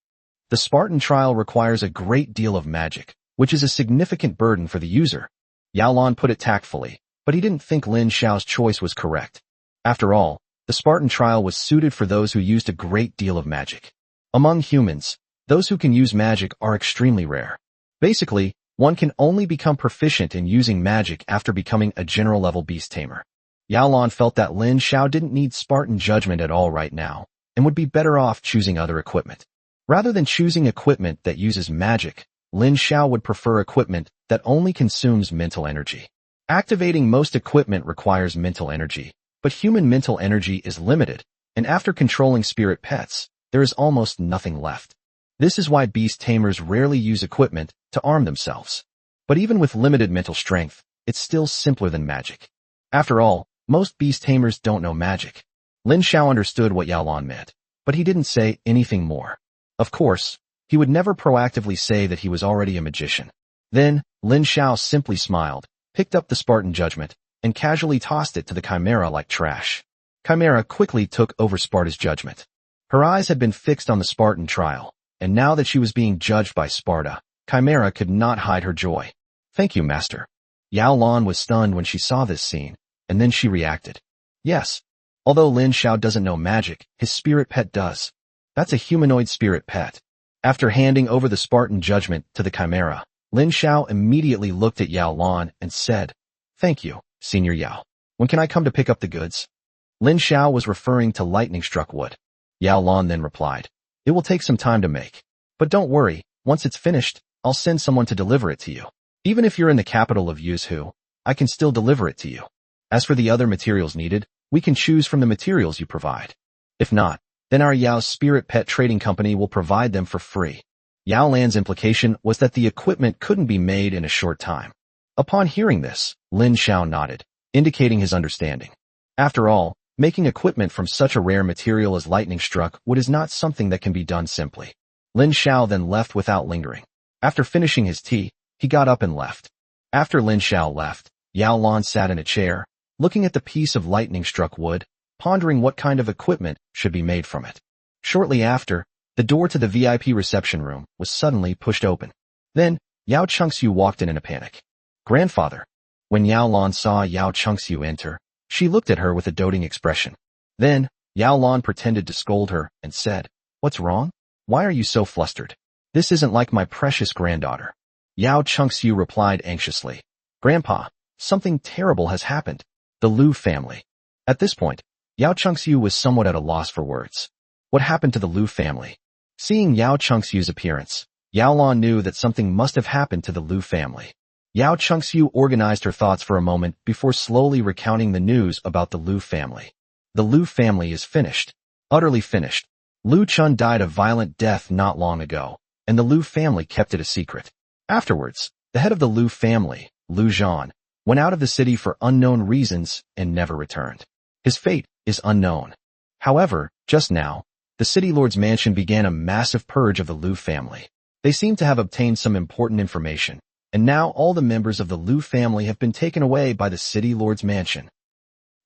Speaker 1: The Spartan trial requires a great deal of magic, which is a significant burden for the user." Yao Lan put it tactfully, but he didn't think Lin Xiao's choice was correct. After all, the Spartan trial was suited for those who used a great deal of magic. Among humans, those who can use magic are extremely rare. Basically, one can only become proficient in using magic after becoming a general-level beast tamer. Yao Lan felt that Lin Xiao didn't need Spartan judgment at all right now, and would be better off choosing other equipment. Rather than choosing equipment that uses magic, Lin Xiao would prefer equipment that only consumes mental energy. Activating most equipment requires mental energy, but human mental energy is limited, and after controlling spirit pets, there is almost nothing left. This is why beast tamers rarely use equipment to arm themselves. But even with limited mental strength, it's still simpler than magic. After all, most beast tamers don't know magic. Lin Xiao understood what Yao Lan meant, but he didn't say anything more. Of course, he would never proactively say that he was already a magician. Then, Lin Xiao simply smiled, picked up the Spartan judgment, and casually tossed it to the Chimera like trash. Chimera quickly took over Sparta's judgment. Her eyes had been fixed on the Spartan trial, and now that she was being judged by Sparta, Chimera could not hide her joy. "Thank you, master." Yao Lan was stunned when she saw this scene, and then she reacted. Yes, although Lin Xiao doesn't know magic, his spirit pet does. That's a humanoid spirit pet. After handing over the Spartan judgment to the Chimera, Lin Xiao immediately looked at Yao Lan and said, "Thank you, Senior Yao. When can I come to pick up the goods?" Lin Xiao was referring to lightning-struck wood. Yao Lan then replied, "It will take some time to make. But don't worry, once it's finished, I'll send someone to deliver it to you. Even if you're in the capital of Yuzhou, I can still deliver it to you. As for the other materials needed, we can choose from the materials you provide. If not, then our Yao's Spirit Pet Trading Company will provide them for free." Yao Lan's implication was that the equipment couldn't be made in a short time. Upon hearing this, Lin Xiao nodded, indicating his understanding. After all, making equipment from such a rare material as lightning-struck wood is not something that can be done simply. Lin Xiao then left without lingering. After finishing his tea, he got up and left. After Lin Xiao left, Yao Lan sat in a chair, looking at the piece of lightning-struck wood, pondering what kind of equipment should be made from it. Shortly after, the door to the VIP reception room was suddenly pushed open. Then, Yao Chengxiu walked in a panic. "Grandfather." When Yao Lan saw Yao Chengxiu enter, she looked at her with a doting expression. Then, Yao Lan pretended to scold her and said, "What's wrong? Why are you so flustered? This isn't like my precious granddaughter." Yao Chengxiu replied anxiously, "Grandpa, something terrible has happened. The Lu family." At this point, Yao Chengxiu was somewhat at a loss for words. What happened to the Lu family? Seeing Yao Chengxiu's appearance, Yao Lan knew that something must have happened to the Lu family. Yao Chengxiu organized her thoughts for a moment before slowly recounting the news about the Lu family. The Lu family is finished. Utterly finished. Lu Chun died a violent death not long ago, and the Lu family kept it a secret. Afterwards, the head of the Lu family, Lu Zhan, went out of the city for unknown reasons and never returned. His fate is unknown. However, just now, the City Lord's mansion began a massive purge of the Liu family. They seemed to have obtained some important information, and now all the members of the Liu family have been taken away by the City Lord's mansion.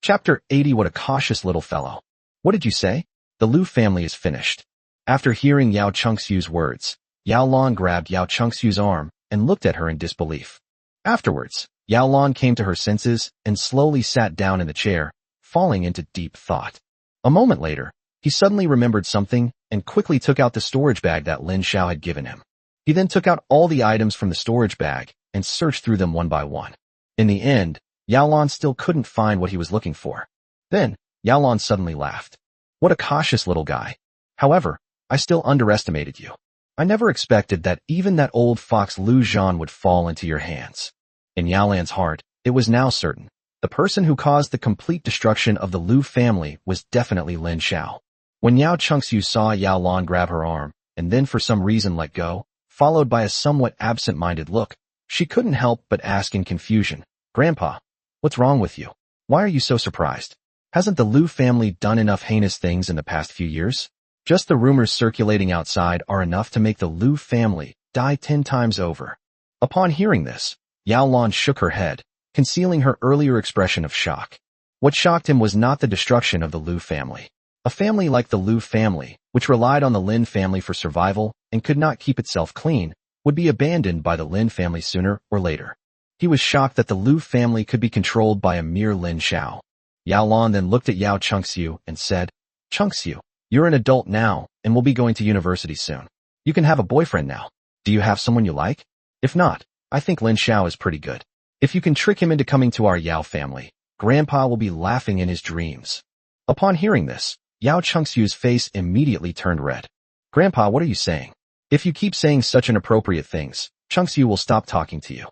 Speaker 1: Chapter 80. What a cautious little fellow. What did you say? The Liu family is finished. After hearing Yao Chengxiu's words, Yao Lan grabbed Yao Chengxiu's arm and looked at her in disbelief. Afterwards, Yao Lan came to her senses and slowly sat down in the chair, falling into deep thought. A moment later, he suddenly remembered something and quickly took out the storage bag that Lin Xiao had given him. He then took out all the items from the storage bag and searched through them one by one. In the end, Yao Lan still couldn't find what he was looking for. Then, Yao Lan suddenly laughed. What a cautious little guy. However, I still underestimated you. I never expected that even that old fox Lu Zhan would fall into your hands. In Yao Lan's heart, it was now certain. The person who caused the complete destruction of the Liu family was definitely Lin Xiao. When Yao Chengxiu saw Yao Lan grab her arm, and then for some reason let go, followed by a somewhat absent-minded look, she couldn't help but ask in confusion, Grandpa, what's wrong with you? Why are you so surprised? Hasn't the Liu family done enough heinous things in the past few years? Just the rumors circulating outside are enough to make the Liu family die 10 times over. Upon hearing this, Yao Lan shook her head, concealing her earlier expression of shock. What shocked him was not the destruction of the Liu family. A family like the Liu family, which relied on the Lin family for survival and could not keep itself clean, would be abandoned by the Lin family sooner or later. He was shocked that the Liu family could be controlled by a mere Lin Xiao. Yao Lan then looked at Yao Chengxiu and said, Chengxiu, you're an adult now and will be going to university soon. You can have a boyfriend now. Do you have someone you like? If not, I think Lin Xiao is pretty good. If you can trick him into coming to our Yao family, Grandpa will be laughing in his dreams. Upon hearing this, Yao Chengxiu's face immediately turned red. Grandpa, what are you saying? If you keep saying such inappropriate things, Chengxiu will stop talking to you.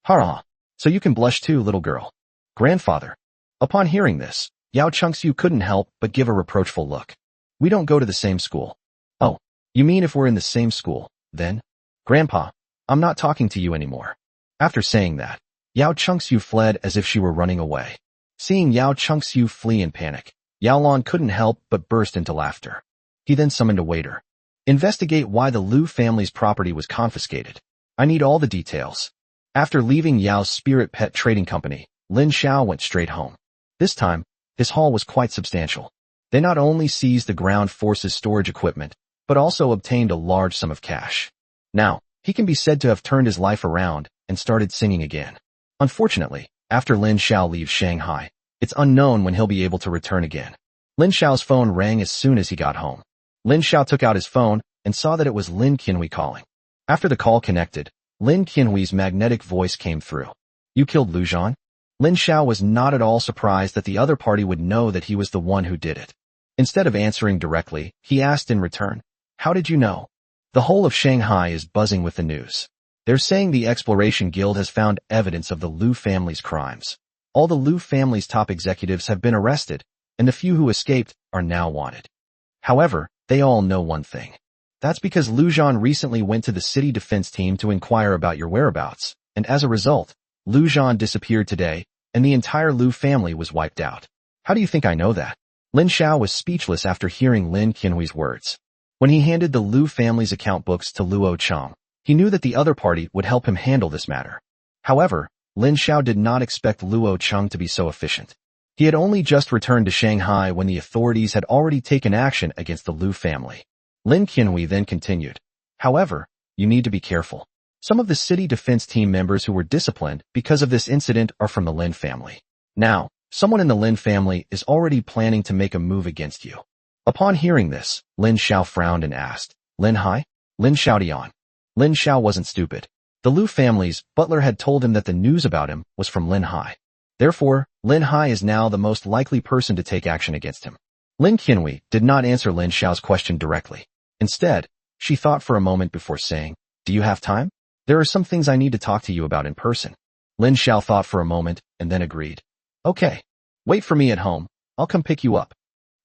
Speaker 1: Ha! So you can blush too, little girl. Grandfather. Upon hearing this, Yao Chengxiu couldn't help but give a reproachful look. We don't go to the same school. Oh, you mean if we're in the same school, then? Grandpa, I'm not talking to you anymore. After saying that, Yao Chengxiu fled as if she were running away. Seeing Yao Chengxiu flee in panic, Yao Lan couldn't help but burst into laughter. He then summoned a waiter. Investigate why the Liu family's property was confiscated. I need all the details. After leaving Yao's spirit pet trading company, Lin Xiao went straight home. This time, his haul was quite substantial. They not only seized the ground forces storage equipment, but also obtained a large sum of cash. Now, he can be said to have turned his life around and started singing again. Unfortunately, after Lin Xiao leaves Shanghai, it's unknown when he'll be able to return again. Lin Xiao's phone rang as soon as he got home. Lin Xiao took out his phone and saw that it was Lin Qianhui calling. After the call connected, Lin Qianhui's magnetic voice came through. You killed Lu Zhan? Lin Xiao was not at all surprised that the other party would know that he was the one who did it. Instead of answering directly, he asked in return, How did you know? The whole of Shanghai is buzzing with the news. They're saying the Exploration Guild has found evidence of the Liu family's crimes. All the Liu family's top executives have been arrested, and the few who escaped are now wanted. However, they all know one thing. That's because Lu Zhan recently went to the city defense team to inquire about your whereabouts, and as a result, Lu Zhan disappeared today, and the entire Liu family was wiped out. How do you think I know that? Lin Xiao was speechless after hearing Lin Qianhui's words. When he handed the Liu family's account books to Luo Chang, he knew that the other party would help him handle this matter. However, Lin Xiao did not expect Luo Chang to be so efficient. He had only just returned to Shanghai when the authorities had already taken action against the Liu family. Lin Qianhui then continued, However, you need to be careful. Some of the city defense team members who were disciplined because of this incident are from the Lin family. Now, someone in the Lin family is already planning to make a move against you. Upon hearing this, Lin Xiao frowned and asked, Lin Hai? Lin Xiaodian. Lin Xiao wasn't stupid. The Liu family's butler had told him that the news about him was from Lin Hai. Therefore, Lin Hai is now the most likely person to take action against him. Lin Qianhui did not answer Lin Xiao's question directly. Instead, she thought for a moment before saying, Do you have time? There are some things I need to talk to you about in person. Lin Xiao thought for a moment and then agreed. Okay. Wait for me at home. I'll come pick you up.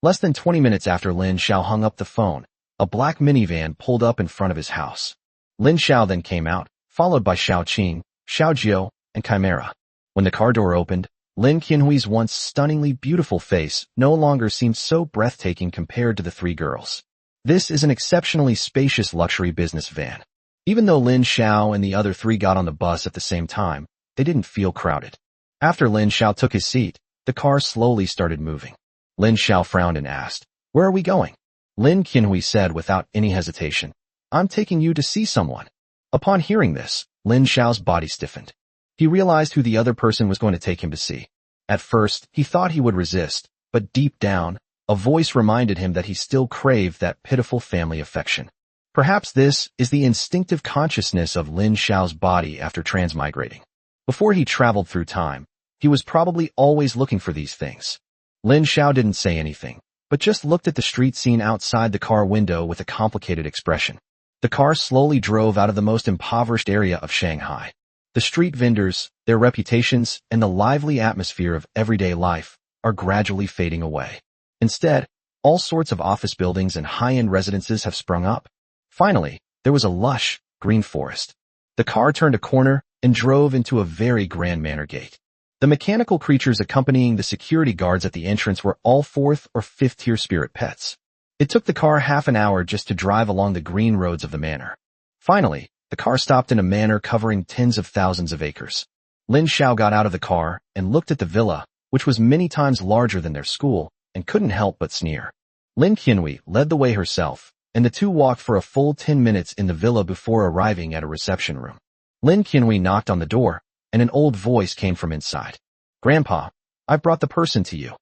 Speaker 1: Less than 20 minutes after Lin Xiao hung up the phone, a black minivan pulled up in front of his house. Lin Xiao then came out, followed by Xiao Qing, Xiao Jiu, and Chimera. When the car door opened, Lin Qianhui's once stunningly beautiful face no longer seemed so breathtaking compared to the three girls. This is an exceptionally spacious luxury business van. Even though Lin Xiao and the other three got on the bus at the same time, they didn't feel crowded. After Lin Xiao took his seat, the car slowly started moving. Lin Xiao frowned and asked, "Where are we going?" Lin Qianhui said without any hesitation, "I'm taking you to see someone." Upon hearing this, Lin Xiao's body stiffened. He realized who the other person was going to take him to see. At first, he thought he would resist, but deep down, a voice reminded him that he still craved that pitiful family affection. Perhaps this is the instinctive consciousness of Lin Xiao's body after transmigrating. Before he traveled through time, he was probably always looking for these things. Lin Xiao didn't say anything, but just looked at the street scene outside the car window with a complicated expression. The car slowly drove out of the most impoverished area of Shanghai. The street vendors, their reputations, and the lively atmosphere of everyday life are gradually fading away. Instead, all sorts of office buildings and high-end residences have sprung up. Finally, there was a lush, green forest. The car turned a corner and drove into a very grand manor gate. The mechanical creatures accompanying the security guards at the entrance were all 4th or 5th tier spirit pets. It took the car half an hour just to drive along the green roads of the manor. Finally, the car stopped in a manor covering tens of thousands of acres. Lin Xiao got out of the car and looked at the villa, which was many times larger than their school, and couldn't help but sneer. Lin Qianhui led the way herself, and the two walked for a full 10 minutes in the villa before arriving at a reception room. Lin Qianhui knocked on the door, and an old voice came from inside. "Grandpa, I've brought the person to you."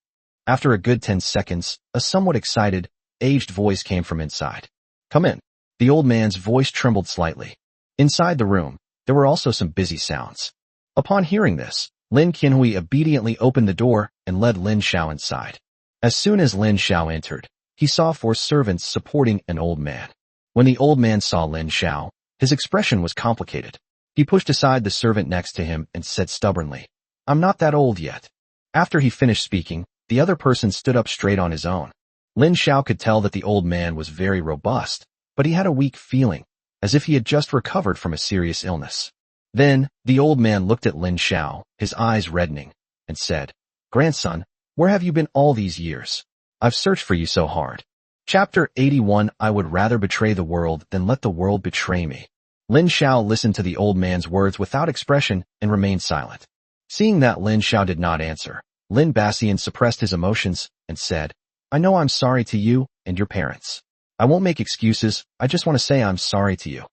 Speaker 1: After a good 10 seconds, a somewhat excited, aged voice came from inside. "Come in." The old man's voice trembled slightly. Inside the room, there were also some busy sounds. Upon hearing this, Lin Qianhui obediently opened the door and led Lin Xiao inside. As soon as Lin Xiao entered, he saw 4 servants supporting an old man. When the old man saw Lin Xiao, his expression was complicated. He pushed aside the servant next to him and said stubbornly, "I'm not that old yet." After he finished speaking, the other person stood up straight on his own. Lin Xiao could tell that the old man was very robust, but he had a weak feeling, as if he had just recovered from a serious illness. Then, the old man looked at Lin Xiao, his eyes reddening, and said, "Grandson, where have you been all these years? I've searched for you so hard." Chapter 81. I would rather betray the world than let the world betray me. Lin Xiao listened to the old man's words without expression and remained silent. Seeing that Lin Xiao did not answer, Lin Bassian suppressed his emotions and said, "I know I'm sorry to you and your parents. I won't make excuses, I just want to say I'm sorry to you."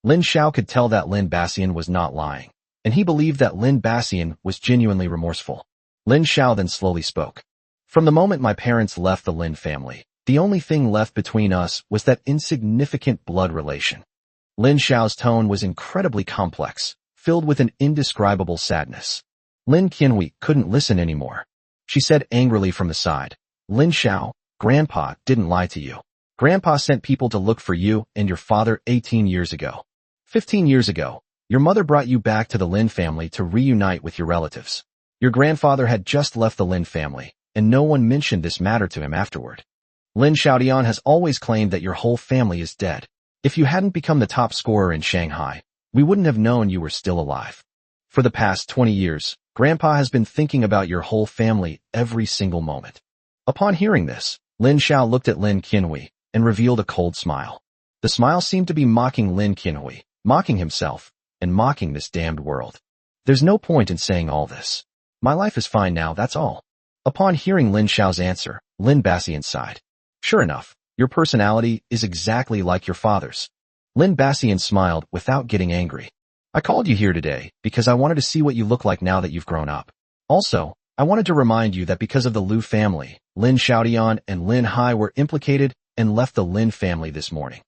Speaker 1: Lin Xiao could tell that Lin Bassian was not lying, and he believed that Lin Bassian was genuinely remorseful. Lin Xiao then slowly spoke. "From the moment my parents left the Lin family, the only thing left between us was that insignificant blood relation." Lin Xiao's tone was incredibly complex, filled with an indescribable sadness. Lin Qianhui couldn't listen anymore. She said angrily from the side, "Lin Xiao, Grandpa didn't lie to you. Grandpa sent people to look for you and your father 18 years ago. 15 years ago, your mother brought you back to the Lin family to reunite with your relatives. Your grandfather had just left the Lin family, and no one mentioned this matter to him afterward. Lin Xiaotian has always claimed that your whole family is dead. If you hadn't become the top scorer in Shanghai, we wouldn't have known you were still alive. For the past 20 years, Grandpa has been thinking about your whole family every single moment." Upon hearing this, Lin Xiao looked at Lin Qianhui and revealed a cold smile. The smile seemed to be mocking Lin Qianhui, mocking himself, and mocking this damned world. "There's no point in saying all this. My life is fine now, that's all." Upon hearing Lin Xiao's answer, Lin Bassian sighed. "Sure enough, your personality is exactly like your father's." Lin Bassian smiled without getting angry. "I called you here today because I wanted to see what you look like now that you've grown up. Also, I wanted to remind you that because of the Liu family, Lin Xiaotian and Lin Hai were implicated and left the Lin family this morning.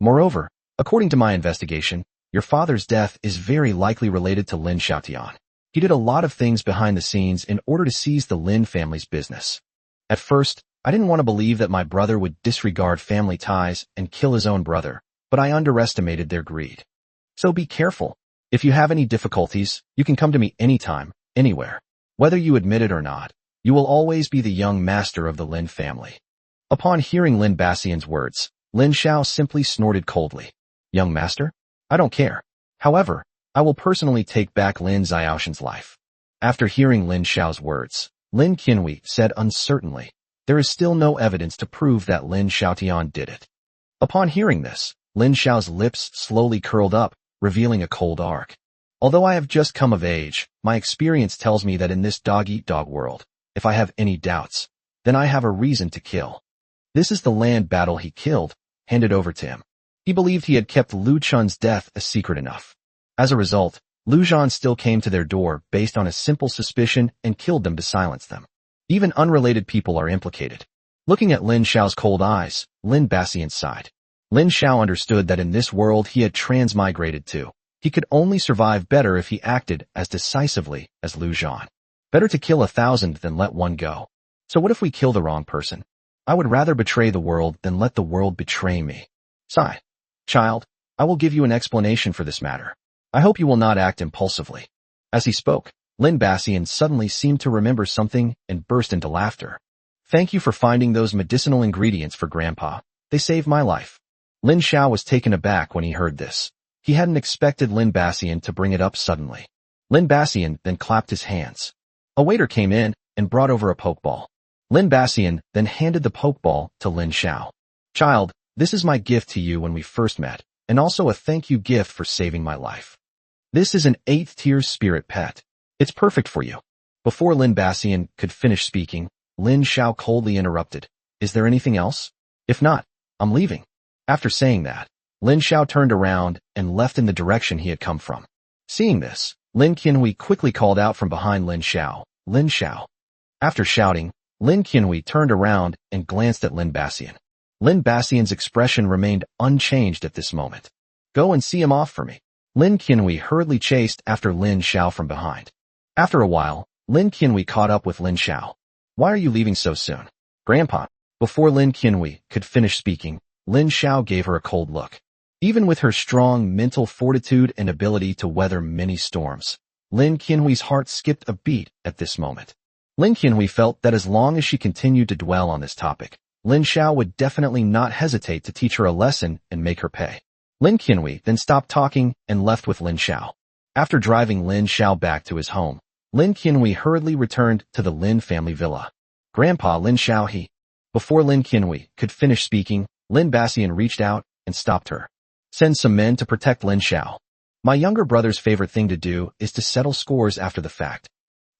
Speaker 1: Moreover, according to my investigation, your father's death is very likely related to Lin Xiaotian. He did a lot of things behind the scenes in order to seize the Lin family's business. At first, I didn't want to believe that my brother would disregard family ties and kill his own brother, but I underestimated their greed. So be careful. If you have any difficulties, you can come to me anytime, anywhere. Whether you admit it or not, you will always be the young master of the Lin family." Upon hearing Lin Bassian's words, Lin Xiao simply snorted coldly. "Young master? I don't care. However, I will personally take back Lin Xiaoshan's life." After hearing Lin Xiao's words, Lin Qianhui said uncertainly, "There is still no evidence to prove that Lin Xiaotian did it." Upon hearing this, Lin Xiao's lips slowly curled up, revealing a cold arc. Although I have just come of age, my experience tells me that in this dog-eat-dog world, if I have any doubts, then I have a reason to kill. This is the land battle he killed, handed over to him. He believed he had kept Lu Chun's death a secret enough. As a result, Lu Zhan still came to their door based on a simple suspicion and killed them to silence them. Even unrelated people are implicated. Looking at Lin Xiao's cold eyes, Lin Bassian sighed. Lin Xiao understood that in this world he had transmigrated to. He could only survive better if he acted as decisively as Lu Zhan. Better to kill 1,000 than let one go. So what if we kill the wrong person? I would rather betray the world than let the world betray me. Sigh. Child, I will give you an explanation for this matter. I hope you will not act impulsively. As he spoke, Lin Bassian suddenly seemed to remember something and burst into laughter. Thank you for finding those medicinal ingredients for Grandpa. They saved my life. Lin Xiao was taken aback when he heard this. He hadn't expected Lin Bassian to bring it up suddenly. Lin Bassian then clapped his hands. A waiter came in and brought over a pokeball. Lin Bassian then handed the pokeball to Lin Xiao. Child, this is my gift to you when we first met, and also a thank you gift for saving my life. This is an 8th tier spirit pet. It's perfect for you. Before Lin Bassian could finish speaking, Lin Xiao coldly interrupted. Is there anything else? If not, I'm leaving. After saying that, Lin Xiao turned around and left in the direction he had come from. Seeing this, Lin Qianhui quickly called out from behind Lin Xiao, Lin Xiao. After shouting, Lin Qianhui turned around and glanced at Lin Bassian. Lin Bassian's expression remained unchanged at this moment. Go and see him off for me. Lin Qianhui hurriedly chased after Lin Xiao from behind. After a while, Lin Qianhui caught up with Lin Xiao. Why are you leaving so soon? Grandpa. Before Lin Qianhui could finish speaking, Lin Xiao gave her a cold look. Even with her strong mental fortitude and ability to weather many storms, Lin Qianhui's heart skipped a beat at this moment. Lin Qianhui felt that as long as she continued to dwell on this topic, Lin Xiao would definitely not hesitate to teach her a lesson and make her pay. Lin Qianhui then stopped talking and left with Lin Xiao. After driving Lin Xiao back to his home, Lin Qianhui hurriedly returned to the Lin family villa. Grandpa Lin Xiao he. Before Lin Qianhui could finish speaking, Lin Bassian reached out and stopped her. Send some men to protect Lin Xiao. My younger brother's favorite thing to do is to settle scores after the fact.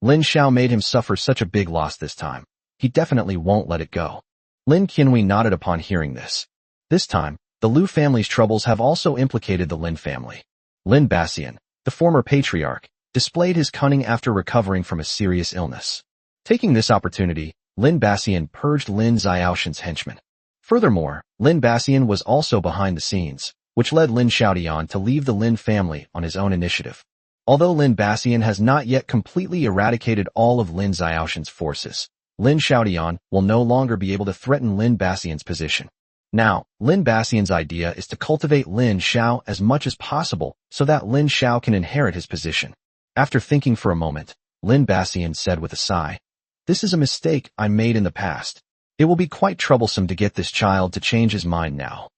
Speaker 1: Lin Xiao made him suffer such a big loss this time. He definitely won't let it go. Lin Qianhui nodded upon hearing this. This time, the Lu family's troubles have also implicated the Lin family. Lin Bassian, the former patriarch, displayed his cunning after recovering from a serious illness. Taking this opportunity, Lin Bassian purged Lin Xiaoshan's henchmen. Furthermore, Lin Bassian was also behind the scenes, which led Lin Xiaodian to leave the Lin family on his own initiative. Although Lin Bassian has not yet completely eradicated all of Lin Xiaoshan's forces, Lin Xiaodian will no longer be able to threaten Lin Bassian's position. Now, Lin Bassian's idea is to cultivate Lin Xiao as much as possible so that Lin Xiao can inherit his position. After thinking for a moment, Lin Bassian said with a sigh, This is a mistake I made in the past. It will be quite troublesome to get this child to change his mind now.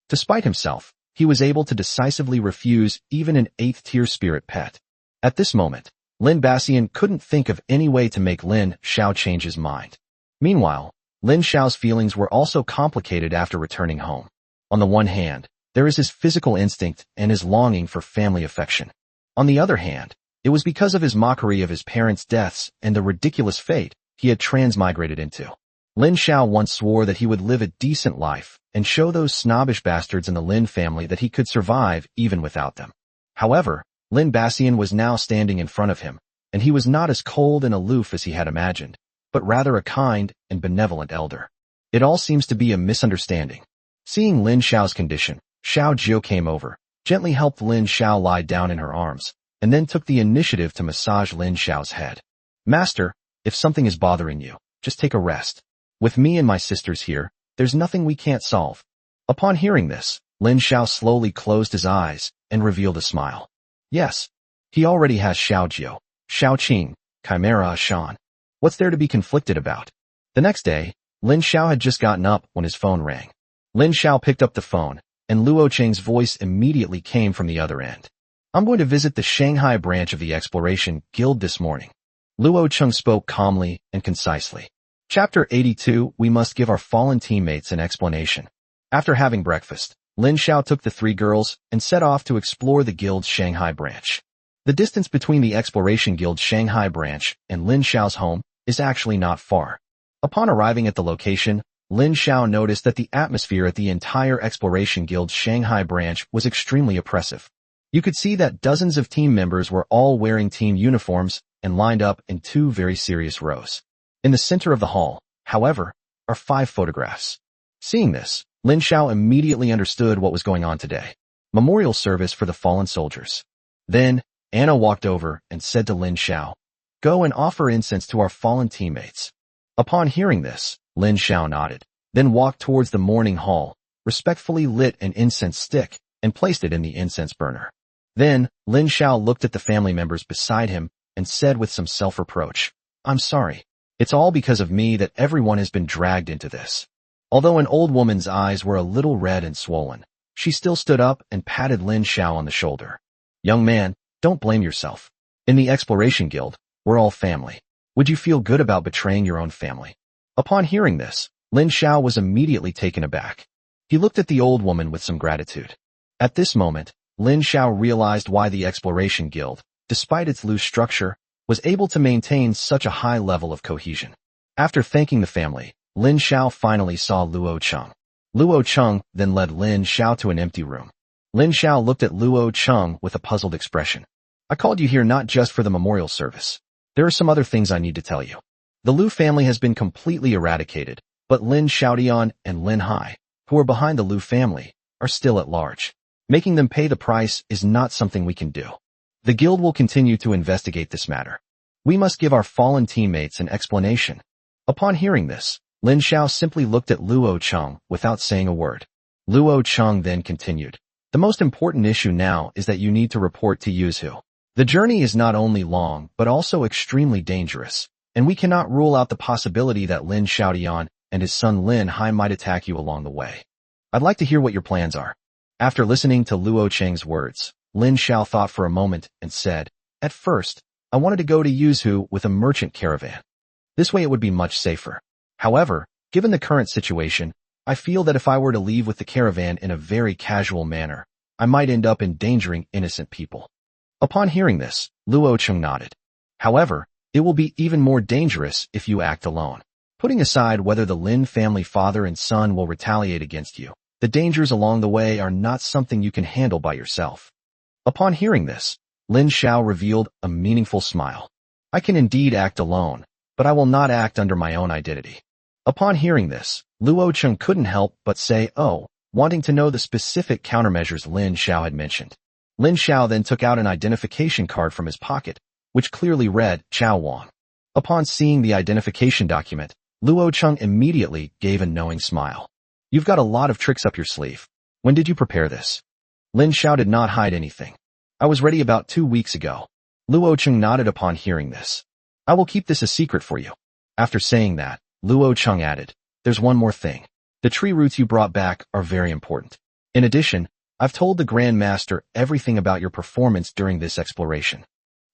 Speaker 1: Despite himself, he was able to decisively refuse even an 8th tier spirit pet. At this moment, Lin Bassian couldn't think of any way to make Lin Xiao change his mind. Meanwhile, Lin Xiao's feelings were also complicated after returning home. On the one hand, there is his physical instinct and his longing for family affection. On the other hand, it was because of his mockery of his parents' deaths and the ridiculous fate he had transmigrated into. Lin Xiao once swore that he would live a decent life and show those snobbish bastards in the Lin family that he could survive even without them. However, Lin Bassian was now standing in front of him, and he was not as cold and aloof as he had imagined, but rather a kind and benevolent elder. It all seems to be a misunderstanding. Seeing Lin Xiao's condition, Xiao Jiu came over, gently helped Lin Xiao lie down in her arms, and then took the initiative to massage Lin Xiao's head. Master, if something is bothering you, just take a rest. With me and my sisters here, there's nothing we can't solve. Upon hearing this, Lin Xiao slowly closed his eyes and revealed a smile. Yes, he already has Xiao Jiu, Xiao Qing, Chimera Shan. What's there to be conflicted about? The next day, Lin Xiao had just gotten up when his phone rang. Lin Xiao picked up the phone, and Luo Cheng's voice immediately came from the other end. I'm going to visit the Shanghai branch of the Exploration Guild this morning. Luo Cheng spoke calmly and concisely. Chapter 82, We must give our fallen teammates an explanation. After having breakfast, Lin Xiao took the three girls and set off to explore the guild's Shanghai branch. The distance between the Exploration Guild's Shanghai branch and Lin Xiao's home is actually not far. Upon arriving at the location, Lin Xiao noticed that the atmosphere at the entire Exploration Guild's Shanghai branch was extremely oppressive. You could see that dozens of team members were all wearing team uniforms and lined up in two very serious rows. In the center of the hall, however, are 5 photographs. Seeing this, Lin Xiao immediately understood what was going on today. Memorial service for the fallen soldiers. Then, Anna walked over and said to Lin Xiao, "Go and offer incense to our fallen teammates." Upon hearing this, Lin Xiao nodded, then walked towards the mourning hall, respectfully lit an incense stick, and placed it in the incense burner. Then, Lin Xiao looked at the family members beside him and said with some self-reproach, "I'm sorry. It's all because of me that everyone has been dragged into this." Although an old woman's eyes were a little red and swollen, she still stood up and patted Lin Xiao on the shoulder. "Young man, don't blame yourself. In the Exploration Guild, we're all family. Would you feel good about betraying your own family?" Upon hearing this, Lin Xiao was immediately taken aback. He looked at the old woman with some gratitude. At this moment, Lin Xiao realized why the Exploration Guild, despite its loose structure, was able to maintain such a high level of cohesion. After thanking the family, Lin Xiao finally saw Luo Cheng. Luo Cheng then led Lin Xiao to an empty room. Lin Xiao looked at Luo Cheng with a puzzled expression. "I called you here not just for the memorial service. There are some other things I need to tell you. The Lu family has been completely eradicated, but Lin Xiaodian and Lin Hai, who are behind the Lu family, are still at large. Making them pay the price is not something we can do. The guild will continue to investigate this matter. We must give our fallen teammates an explanation." Upon hearing this, Lin Xiao simply looked at Luo Cheng without saying a word. Luo Cheng then continued, "The most important issue now is that you need to report to Yuzhu. The journey is not only long but also extremely dangerous, and we cannot rule out the possibility that Lin Xiaodian and his son Lin Hai might attack you along the way. I'd like to hear what your plans are." After listening to Luo Cheng's words, Lin Xiao thought for a moment and said, "At first, I wanted to go to Yuzhu with a merchant caravan. This way it would be much safer. However, given the current situation, I feel that if I were to leave with the caravan in a very casual manner, I might end up endangering innocent people." Upon hearing this, Luo Cheng nodded. "However, it will be even more dangerous if you act alone. Putting aside whether the Lin family father and son will retaliate against you, the dangers along the way are not something you can handle by yourself." Upon hearing this, Lin Xiao revealed a meaningful smile. "I can indeed act alone, but I will not act under my own identity." Upon hearing this, Luo Cheng couldn't help but say, "Oh," wanting to know the specific countermeasures Lin Xiao had mentioned. Lin Xiao then took out an identification card from his pocket, which clearly read Chao Wang. Upon seeing the identification document, Luo Cheng immediately gave a knowing smile. "You've got a lot of tricks up your sleeve. When did you prepare this?" Lin Xiao did not hide anything. "I was ready about 2 weeks ago." Luo Cheng nodded upon hearing this. "I will keep this a secret for you." After saying that, Luo Cheng added, "There's one more thing. The tree roots you brought back are very important. In addition, I've told the Grand Master everything about your performance during this exploration.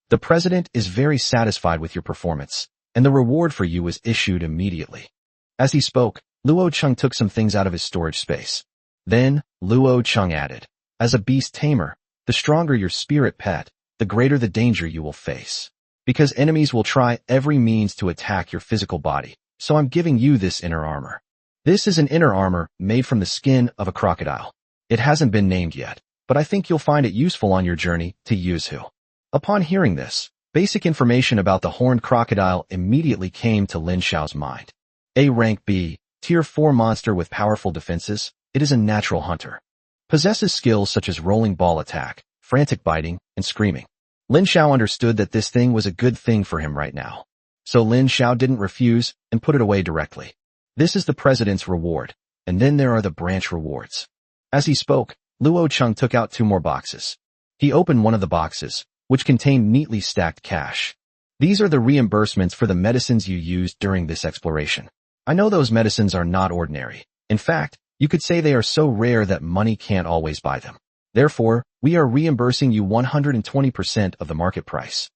Speaker 1: The President is very satisfied with your performance, and the reward for you was issued immediately." As he spoke, Luo Cheng took some things out of his storage space. Then, Luo Cheng added, "As a beast tamer, the stronger your spirit pet, the greater the danger you will face. Because enemies will try every means to attack your physical body, so I'm giving you this inner armor. This is an inner armor made from the skin of a crocodile. It hasn't been named yet, but I think you'll find it useful on your journey to Yuzhu." Upon hearing this, basic information about the horned crocodile immediately came to Lin Xiao's mind. A rank B, tier 4 monster with powerful defenses, it is a natural hunter. Possesses skills such as rolling ball attack, frantic biting, and screaming. Lin Xiao understood that this thing was a good thing for him right now. So Lin Xiao didn't refuse and put it away directly. This is the President's reward, and then there are the branch rewards. As he spoke, Luo Cheng took out 2 more boxes. He opened one of the boxes, which contained neatly stacked cash. "These are the reimbursements for the medicines you used during this exploration. I know those medicines are not ordinary. In fact, you could say they are so rare that money can't always buy them. Therefore, we are reimbursing you 120% of the market price."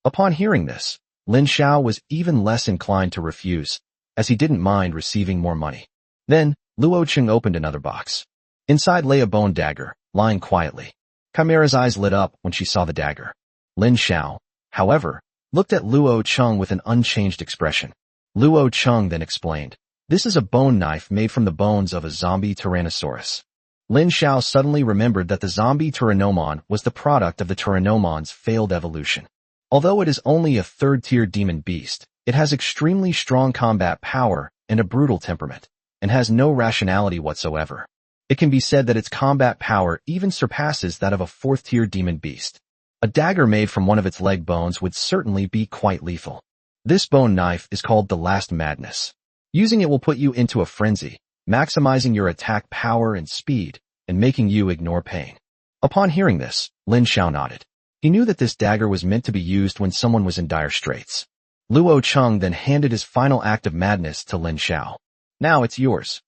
Speaker 1: Upon hearing this, Lin Xiao was even less inclined to refuse, as he didn't mind receiving more money. Then, Luo Cheng opened another box. Inside lay a bone dagger, lying quietly. Chimera's eyes lit up when she saw the dagger. Lin Xiao, however, looked at Luo Cheng with an unchanged expression. Luo Cheng then explained, "This is a bone knife made from the bones of a zombie Tyrannosaurus." Lin Xiao suddenly remembered that the zombie Tyrannomon was the product of the Tyrannomon's failed evolution. Although it is only a third-tier demon beast, it has extremely strong combat power and a brutal temperament, and has no rationality whatsoever. It can be said that its combat power even surpasses that of a fourth-tier demon beast. A dagger made from one of its leg bones would certainly be quite lethal. This bone knife is called the Last Madness. Using it will put you into a frenzy, maximizing your attack power and speed, and making you ignore pain. Upon hearing this, Lin Xiao nodded. He knew that this dagger was meant to be used when someone was in dire straits. Luo Cheng then handed his final act of madness to Lin Xiao. "Now it's yours."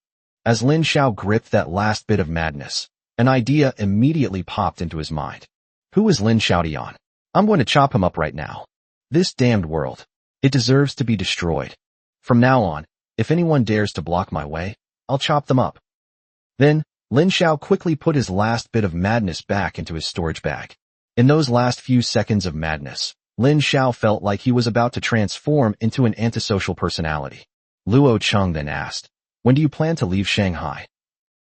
Speaker 1: As Lin Xiao gripped that last bit of madness, an idea immediately popped into his mind. Who is Lin Xiaotian? I'm going to chop him up right now. This damned world. It deserves to be destroyed. From now on, if anyone dares to block my way, I'll chop them up. Then, Lin Xiao quickly put his last bit of madness back into his storage bag. In those last few seconds of madness, Lin Xiao felt like he was about to transform into an antisocial personality. Luo Cheng then asked, "When do you plan to leave Shanghai?"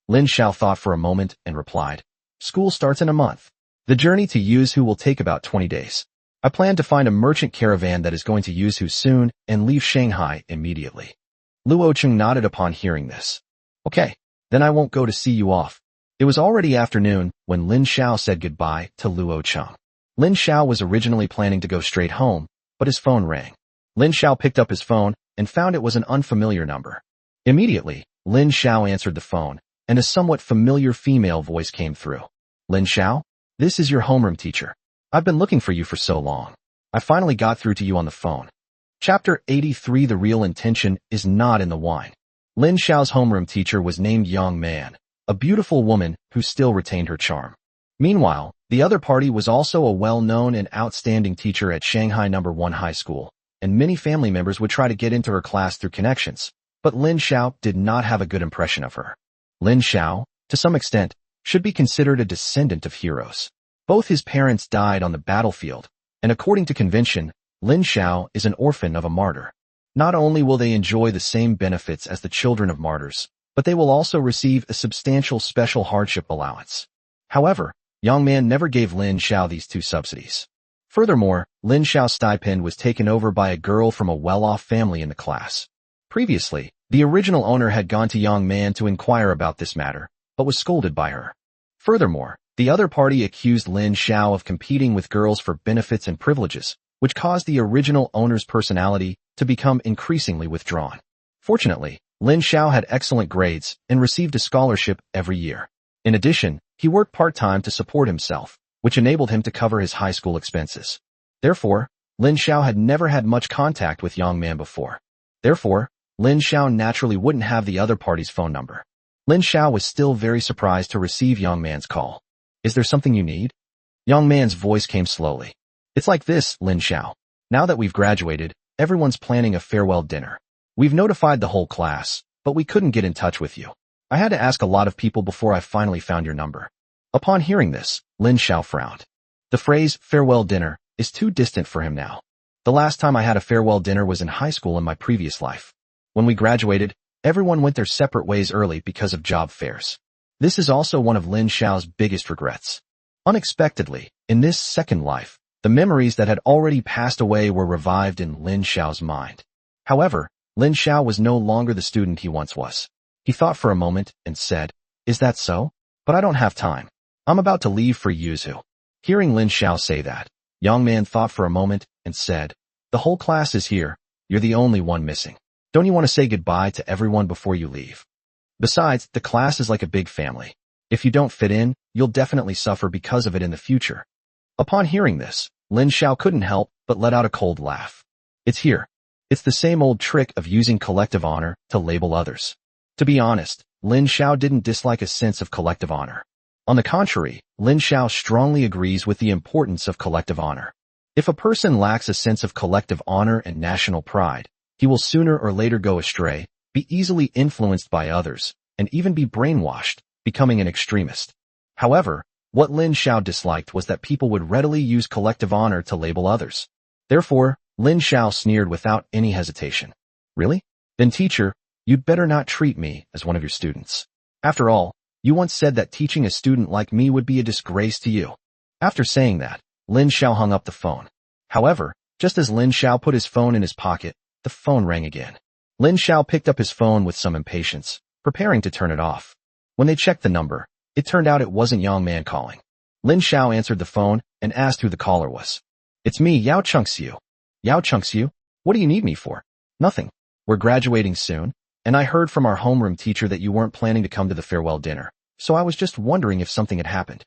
Speaker 1: Lin Xiao thought for a moment and replied, "School starts in a month. The journey to Yuzhou will take about 20 days. I plan to find a merchant caravan that is going to Yuzhou soon and leave Shanghai immediately." Luo Cheng nodded upon hearing this. "Okay, then I won't go to see you off." It was already afternoon when Lin Xiao said goodbye to Luo Cheng. Lin Xiao was originally planning to go straight home, but his phone rang. Lin Xiao picked up his phone and found it was an unfamiliar number. Immediately, Lin Xiao answered the phone, and a somewhat familiar female voice came through. "Lin Xiao? This is your homeroom teacher. I've been looking for you for so long. I finally got through to you on the phone." Chapter 83. The real intention is not in the wine. Lin Xiao's homeroom teacher was named Yang Man, a beautiful woman who still retained her charm. Meanwhile, the other party was also a well-known and outstanding teacher at Shanghai No. 1 High School, and many family members would try to get into her class through connections, but Lin Xiao did not have a good impression of her. Lin Xiao, to some extent, should be considered a descendant of heroes. Both his parents died on the battlefield, and according to convention, Lin Xiao is an orphan of a martyr. Not only will they enjoy the same benefits as the children of martyrs, but they will also receive a substantial special hardship allowance. However, Yang Man never gave Lin Xiao these two subsidies. Furthermore, Lin Xiao's stipend was taken over by a girl from a well-off family in the class. Previously, the original owner had gone to Yang Man to inquire about this matter, but was scolded by her. Furthermore, the other party accused Lin Xiao of competing with girls for benefits and privileges, which caused the original owner's personality to become increasingly withdrawn. Fortunately, Lin Xiao had excellent grades and received a scholarship every year. In addition, he worked part-time to support himself, which enabled him to cover his high school expenses. Therefore, Lin Xiao had never had much contact with Yang Man before. Therefore, Lin Xiao naturally wouldn't have the other party's phone number. Lin Xiao was still very surprised to receive Yang Man's call. "Is there something you need?" Yang Man's voice came slowly. "It's like this, Lin Xiao. Now that we've graduated, everyone's planning a farewell dinner. We've notified the whole class, but we couldn't get in touch with you. I had to ask a lot of people before I finally found your number." Upon hearing this, Lin Xiao frowned. The phrase farewell dinner is too distant for him now. The last time I had a farewell dinner was in high school in my previous life. When we graduated, everyone went their separate ways early because of job fairs. This is also one of Lin Xiao's biggest regrets. Unexpectedly, in this second life, the memories that had already passed away were revived in Lin Xiao's mind. However, Lin Xiao was no longer the student he once was. He thought for a moment and said, "Is that so? But I don't have time. I'm about to leave for Yuzhou." Hearing Lin Xiao say that, Yang Man thought for a moment and said, "The whole class is here. You're the only one missing. Don't you want to say goodbye to everyone before you leave? Besides, the class is like a big family. If you don't fit in, you'll definitely suffer because of it in the future." Upon hearing this, Lin Xiao couldn't help but let out a cold laugh. "It's here. It's the same old trick of using collective honor to label others." To be honest, Lin Xiao didn't dislike a sense of collective honor. On the contrary, Lin Xiao strongly agrees with the importance of collective honor. If a person lacks a sense of collective honor and national pride, he will sooner or later go astray, be easily influenced by others, and even be brainwashed, becoming an extremist. However, what Lin Xiao disliked was that people would readily use collective honor to label others. Therefore, Lin Xiao sneered without any hesitation. Really? Then teacher, you'd better not treat me as one of your students. After all, you once said that teaching a student like me would be a disgrace to you. After saying that, Lin Xiao hung up the phone. However, just as Lin Xiao put his phone in his pocket, the phone rang again. Lin Xiao picked up his phone with some impatience, preparing to turn it off. When they checked the number, it turned out it wasn't Yang Man calling. Lin Xiao answered the phone and asked who the caller was. It's me, Yao Chengxiu. Yao Chengxiu? What do you need me for? Nothing. We're graduating soon, and I heard from our homeroom teacher that you weren't planning to come to the farewell dinner, so I was just wondering if something had happened.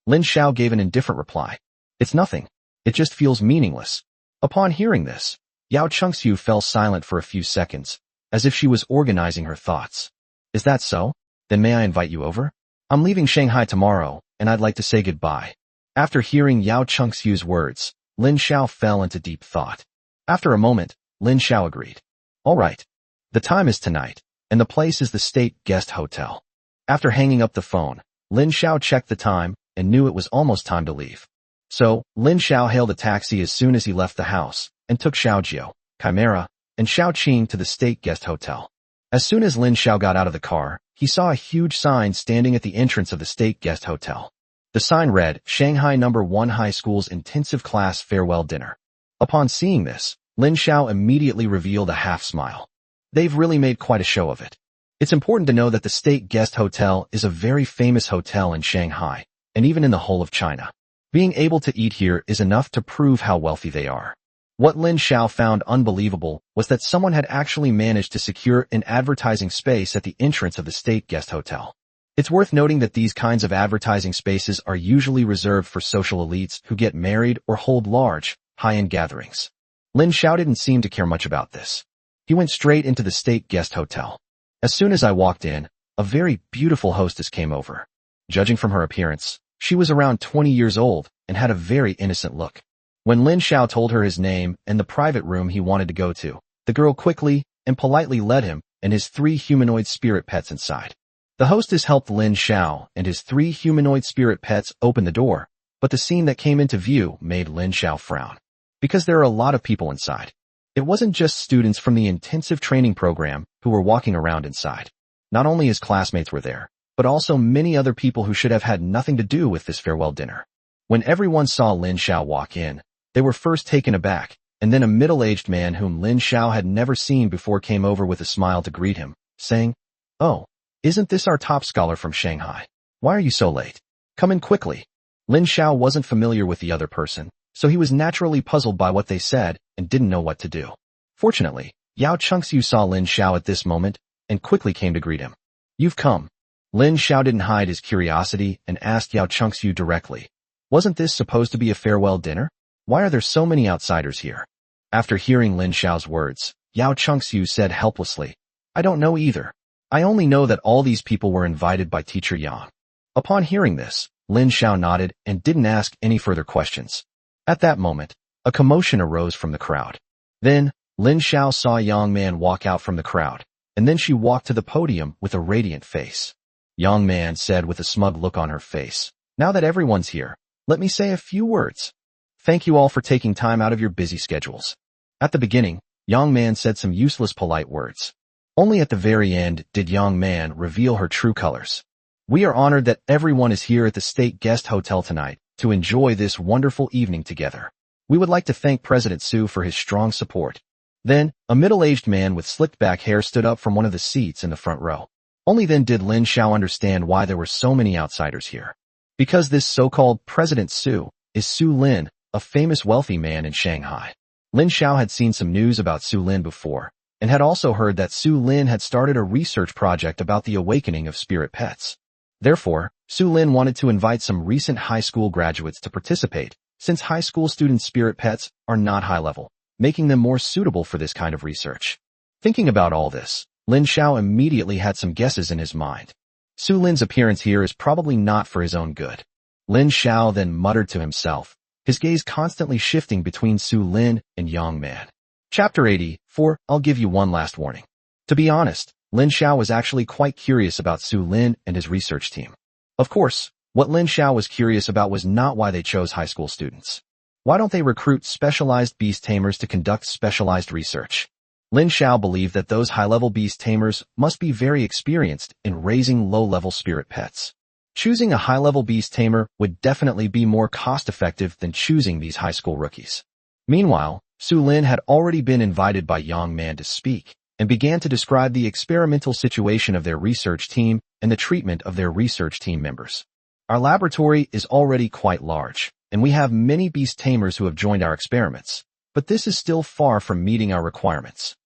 Speaker 1: Lin Xiao gave an indifferent reply. It's nothing. It just feels meaningless. Upon hearing this, Yao Chengxiu fell silent for a few seconds, as if she was organizing her thoughts. Is that so? Then may I invite you over? I'm leaving Shanghai tomorrow, and I'd like to say goodbye. After hearing Yao Chengxiu's words, Lin Xiao fell into deep thought. After a moment, Lin Xiao agreed. All right. The time is tonight, and the place is the State Guest Hotel. After hanging up the phone, Lin Xiao checked the time and knew it was almost time to leave. So, Lin Xiao hailed a taxi as soon as he left the house and took Xiaojiu, Chimera, and Xiao Qing to the State Guest Hotel. As soon as Lin Xiao got out of the car, he saw a huge sign standing at the entrance of the State Guest Hotel. The sign read, Shanghai No. 1 High School's Intensive Class Farewell Dinner. Upon seeing this, Lin Xiao immediately revealed a half-smile. They've really made quite a show of it. It's important to know that the State Guest Hotel is a very famous hotel in Shanghai, and even in the whole of China. Being able to eat here is enough to prove how wealthy they are. What Lin Xiao found unbelievable was that someone had actually managed to secure an advertising space at the entrance of the State Guest Hotel. It's worth noting that these kinds of advertising spaces are usually reserved for social elites who get married or hold large, high-end gatherings. Lin Xiao didn't seem to care much about this. He went straight into the State Guest Hotel. As soon as I walked in, a very beautiful hostess came over. Judging from her appearance, she was around 20 years old and had a very innocent look. When Lin Xiao told her his name and the private room he wanted to go to, the girl quickly and politely led him and his 3 humanoid spirit pets inside. The hostess helped Lin Xiao and his 3 humanoid spirit pets open the door, but the scene that came into view made Lin Xiao frown. Because there are a lot of people inside. It wasn't just students from the intensive training program who were walking around inside. Not only his classmates were there, but also many other people who should have had nothing to do with this farewell dinner. When everyone saw Lin Xiao walk in, they were first taken aback, and then a middle-aged man whom Lin Xiao had never seen before came over with a smile to greet him, saying, "Oh, isn't this our top scholar from Shanghai? Why are you so late? Come in quickly." Lin Xiao wasn't familiar with the other person, so he was naturally puzzled by what they said and didn't know what to do. Fortunately, Yao Chengxiu saw Lin Xiao at this moment and quickly came to greet him. "You've come." Lin Xiao didn't hide his curiosity and asked Yao Chengxiu directly, "Wasn't this supposed to be a farewell dinner? Why are there so many outsiders here?" After hearing Lin Xiao's words, Yao Chengxiu said helplessly, "I don't know either. I only know that all these people were invited by Teacher Yang." Upon hearing this, Lin Xiao nodded and didn't ask any further questions. At that moment, a commotion arose from the crowd. Then, Lin Xiao saw Yang Man walk out from the crowd, and then she walked to the podium with a radiant face. Yang Man said with a smug look on her face, "Now that everyone's here, let me say a few words. Thank you all for taking time out of your busy schedules." At the beginning, Yang Man said some useless polite words. Only at the very end did Yang Man reveal her true colors. "We are honored that everyone is here at the State Guest Hotel tonight to enjoy this wonderful evening together. We would like to thank President Su for his strong support." Then, a middle-aged man with slicked back hair stood up from one of the seats in the front row. Only then did Lin Xiao understand why there were so many outsiders here. Because this so-called President Su is Su Lin, a famous wealthy man in Shanghai. Lin Xiao had seen some news about Su Lin before, and had also heard that Su Lin had started a research project about the awakening of spirit pets. Therefore, Su Lin wanted to invite some recent high school graduates to participate, since high school students' spirit pets are not high level, making them more suitable for this kind of research. Thinking about all this, Lin Xiao immediately had some guesses in his mind. Su Lin's appearance here is probably not for his own good. Lin Xiao then muttered to himself, his gaze constantly shifting between Su Lin and Yang Man. Chapter 84, I'll give you one last warning. To be honest, Lin Xiao was actually quite curious about Su Lin and his research team. Of course, what Lin Xiao was curious about was not why they chose high school students. Why don't they recruit specialized beast tamers to conduct specialized research? Lin Xiao believed that those high-level beast tamers must be very experienced in raising low-level spirit pets. Choosing a high-level beast tamer would definitely be more cost-effective than choosing these high school rookies. Meanwhile, Su Lin had already been invited by Yang Man to speak, and began to describe the experimental situation of their research team and the treatment of their research team members. Our laboratory is already quite large, and we have many beast tamers who have joined our experiments, but this is still far from meeting our requirements.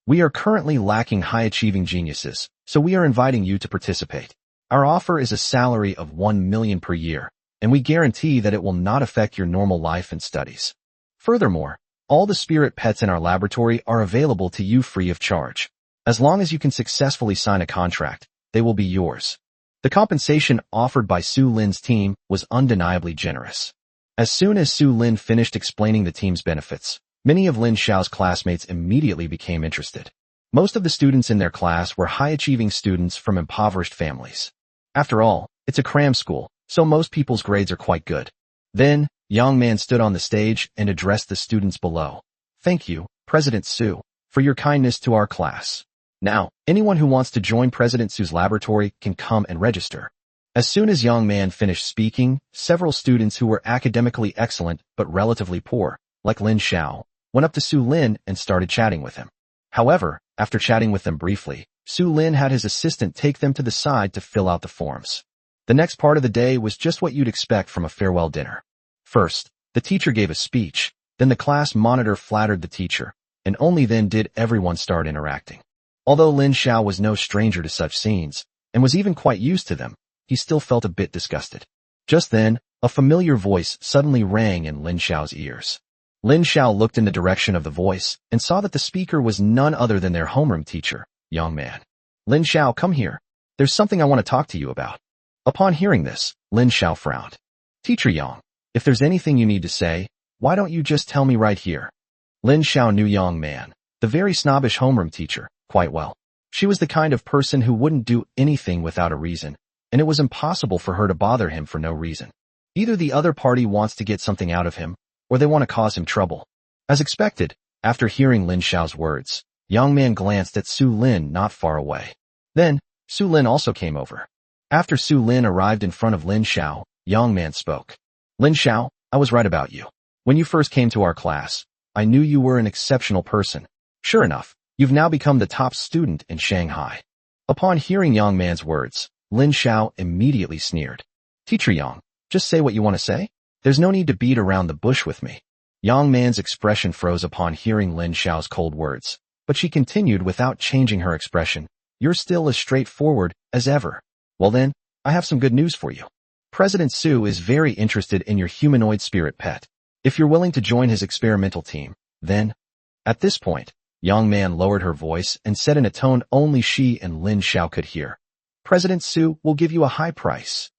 Speaker 1: We are currently lacking high-achieving geniuses, so we are inviting you to participate. Our offer is a salary of 1 million per year, and we guarantee that it will not affect your normal life and studies. Furthermore, all the spirit pets in our laboratory are available to you free of charge. As long as you can successfully sign a contract, they will be yours. The compensation offered by Su Lin's team was undeniably generous. As soon as Su Lin finished explaining the team's benefits, many of Lin Xiao's classmates immediately became interested. Most of the students in their class were high-achieving students from impoverished families. After all, it's a cram school, so most people's grades are quite good. Then, Yang Man stood on the stage and addressed the students below. Thank you, President Su, for your kindness to our class. Now, anyone who wants to join President Su's laboratory can come and register. As soon as Yang Man finished speaking, several students who were academically excellent but relatively poor, like Lin Xiao, went up to Su Lin and started chatting with him. However, after chatting with them briefly, Su Lin had his assistant take them to the side to fill out the forms. The next part of the day was just what you'd expect from a farewell dinner. First, the teacher gave a speech, then the class monitor flattered the teacher, and only then did everyone start interacting. Although Lin Xiao was no stranger to such scenes, and was even quite used to them, he still felt a bit disgusted. Just then, a familiar voice suddenly rang in Lin Xiao's ears. Lin Xiao looked in the direction of the voice and saw that the speaker was none other than their homeroom teacher, Yang Man. Lin Xiao, come here. There's something I want to talk to you about. Upon hearing this, Lin Xiao frowned. Teacher Yang, if there's anything you need to say, why don't you just tell me right here? Lin Xiao knew Yang Man, the very snobbish homeroom teacher, quite well. She was the kind of person who wouldn't do anything without a reason, and it was impossible for her to bother him for no reason. Either the other party wants to get something out of him, or they want to cause him trouble. As expected, after hearing Lin Xiao's words, Yang Man glanced at Su Lin not far away. Then, Su Lin also came over. After Su Lin arrived in front of Lin Xiao, Yang Man spoke. Lin Xiao, I was right about you. When you first came to our class, I knew you were an exceptional person. Sure enough, you've now become the top student in Shanghai. Upon hearing Yang Man's words, Lin Xiao immediately sneered. Teacher Yang, just say what you want to say. There's no need to beat around the bush with me. Yang Man's expression froze upon hearing Lin Xiao's cold words, but she continued without changing her expression. You're still as straightforward as ever. Well then, I have some good news for you. President Su is very interested in your humanoid spirit pet. If you're willing to join his experimental team, then... At this point, Yang Man lowered her voice and said in a tone only she and Lin Xiao could hear. President Su will give you a high price.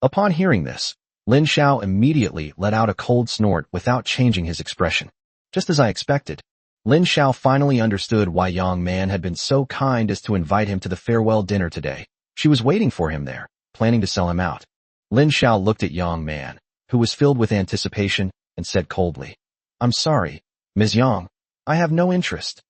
Speaker 1: Upon hearing this, Lin Xiao immediately let out a cold snort without changing his expression. Just as I expected, Lin Xiao finally understood why Yang Man had been so kind as to invite him to the farewell dinner today. She was waiting for him there, planning to sell him out. Lin Xiao looked at Yang Man, who was filled with anticipation, and said coldly, I'm sorry, Ms. Yang, I have no interest.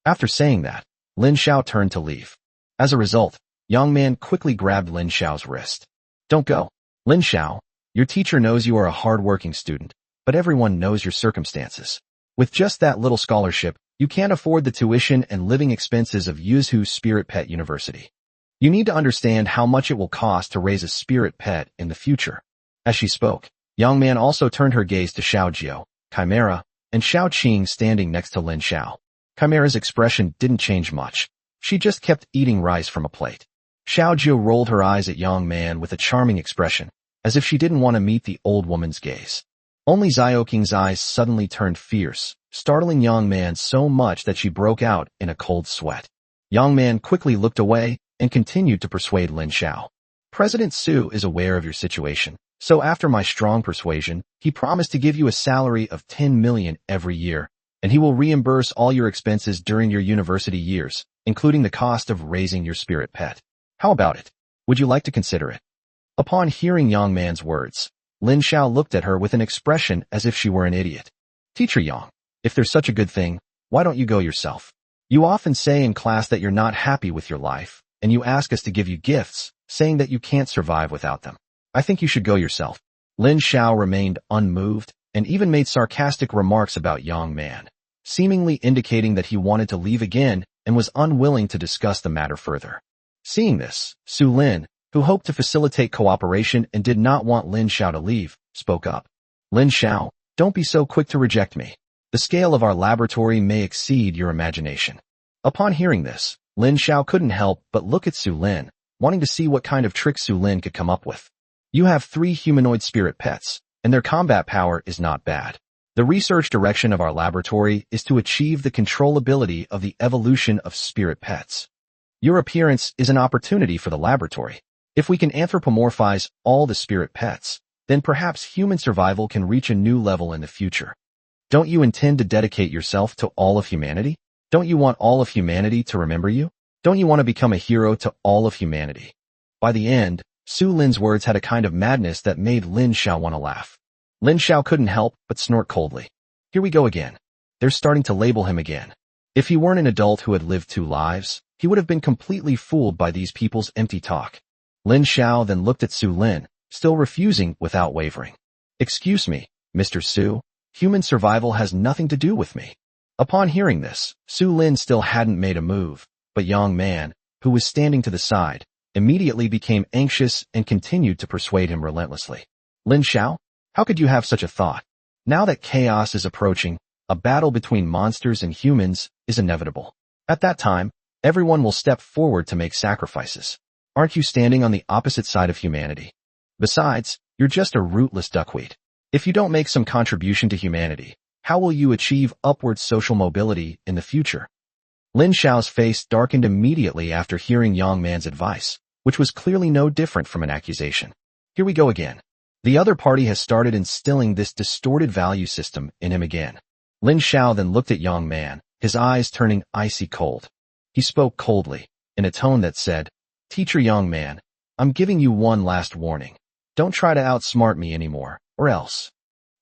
Speaker 1: After saying that, Lin Xiao turned to leave. As a result, Yang Man quickly grabbed Lin Xiao's wrist. Don't go. Lin Xiao, your teacher knows you are a hard-working student, but everyone knows your circumstances. With just that little scholarship, you can't afford the tuition and living expenses of Yuzhu Spirit Pet University. You need to understand how much it will cost to raise a spirit pet in the future. As she spoke, Yang Man also turned her gaze to Xiao Jiao, Chimera, and Xiao Qing standing next to Lin Xiao. Chimera's expression didn't change much. She just kept eating rice from a plate. Xiao Jiao rolled her eyes at Yang Man with a charming expression, as if she didn't want to meet the old woman's gaze. Only Xiao Qing's eyes suddenly turned fierce, startling Yang Man so much that she broke out in a cold sweat. Yang Man quickly looked away and continued to persuade Lin Xiao. President Su is aware of your situation, so after my strong persuasion, he promised to give you a salary of 10 million every year, and he will reimburse all your expenses during your university years, including the cost of raising your spirit pet. How about it? Would you like to consider it? Upon hearing Yang Man's words, Lin Xiao looked at her with an expression as if she were an idiot. Teacher Yang, if there's such a good thing, why don't you go yourself? You often say in class that you're not happy with your life, and you ask us to give you gifts, saying that you can't survive without them. I think you should go yourself. Lin Xiao remained unmoved, and even made sarcastic remarks about Yang Man, seemingly indicating that he wanted to leave again and was unwilling to discuss the matter further. Seeing this, Su Lin, who hoped to facilitate cooperation and did not want Lin Xiao to leave, spoke up. Lin Xiao, don't be so quick to reject me. The scale of our laboratory may exceed your imagination. Upon hearing this, Lin Xiao couldn't help but look at Su Lin, wanting to see what kind of trick Su Lin could come up with. You have 3 humanoid spirit pets, and their combat power is not bad. The research direction of our laboratory is to achieve the controllability of the evolution of spirit pets. Your appearance is an opportunity for the laboratory. If we can anthropomorphize all the spirit pets, then perhaps human survival can reach a new level in the future. Don't you intend to dedicate yourself to all of humanity? Don't you want all of humanity to remember you? Don't you want to become a hero to all of humanity? By the end, Su Lin's words had a kind of madness that made Lin Xiao want to laugh. Lin Xiao couldn't help but snort coldly. Here we go again. They're starting to label him again. If he weren't an adult who had lived 2 lives, he would have been completely fooled by these people's empty talk. Lin Xiao then looked at Su Lin, still refusing without wavering. Excuse me, Mr. Su, human survival has nothing to do with me. Upon hearing this, Su Lin still hadn't made a move, but Yang Man, who was standing to the side, immediately became anxious and continued to persuade him relentlessly. Lin Xiao, how could you have such a thought? Now that chaos is approaching, a battle between monsters and humans is inevitable. At that time, everyone will step forward to make sacrifices. Aren't you standing on the opposite side of humanity? Besides, you're just a rootless duckweed. If you don't make some contribution to humanity, how will you achieve upward social mobility in the future? Lin Xiao's face darkened immediately after hearing Yang Man's advice, which was clearly no different from an accusation. Here we go again. The other party has started instilling this distorted value system in him again. Lin Xiao then looked at Yang Man, his eyes turning icy cold. He spoke coldly, in a tone that said, Teacher Yang Man, I'm giving you one last warning. Don't try to outsmart me anymore, or else.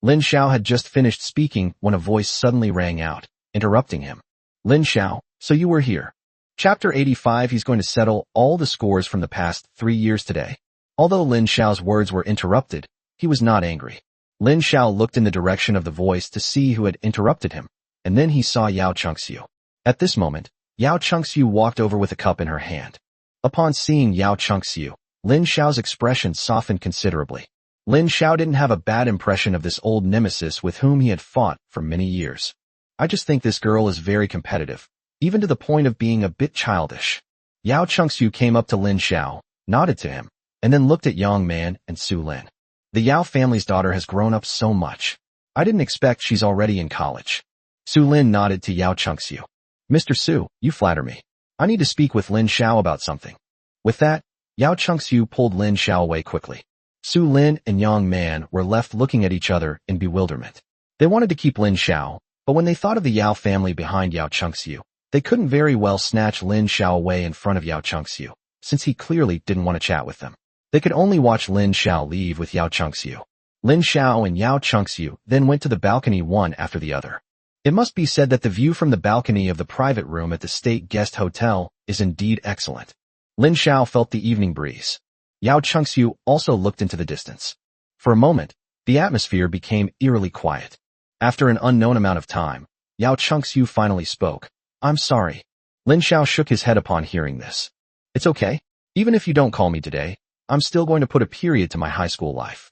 Speaker 1: Lin Xiao had just finished speaking when a voice suddenly rang out, interrupting him. Lin Xiao, so you were here. Chapter 85. He's going to settle all the scores from the past 3 years today. Although Lin Xiao's words were interrupted, he was not angry. Lin Xiao looked in the direction of the voice to see who had interrupted him, and then he saw Yao Chengxiu. At this moment, Yao Chengxiu walked over with a cup in her hand. Upon seeing Yao Chengxiu, Lin Xiao's expression softened considerably. Lin Xiao didn't have a bad impression of this old nemesis with whom he had fought for many years. I just think this girl is very competitive, even to the point of being a bit childish. Yao Chengxiu came up to Lin Xiao, nodded to him, and then looked at Yang Man and Su Lin. The Yao family's daughter has grown up so much. I didn't expect she's already in college. Su Lin nodded to Yao Chengxiu. Mr. Su, you flatter me. I need to speak with Lin Xiao about something. With that, Yao Chengxiu pulled Lin Xiao away quickly. Su Lin and Yang Man were left looking at each other in bewilderment. They wanted to keep Lin Xiao, but when they thought of the Yao family behind Yao Chengxiu, they couldn't very well snatch Lin Xiao away in front of Yao Chengxiu, since he clearly didn't want to chat with them. They could only watch Lin Xiao leave with Yao Chengxiu. Lin Xiao and Yao Chengxiu then went to the balcony one after the other. It must be said that the view from the balcony of the private room at the State Guest Hotel is indeed excellent. Lin Xiao felt the evening breeze. Yao Chengxiu also looked into the distance. For a moment, the atmosphere became eerily quiet. After an unknown amount of time, Yao Chengxiu finally spoke. I'm sorry. Lin Xiao shook his head upon hearing this. It's okay. Even if you don't call me today, I'm still going to put a period to my high school life.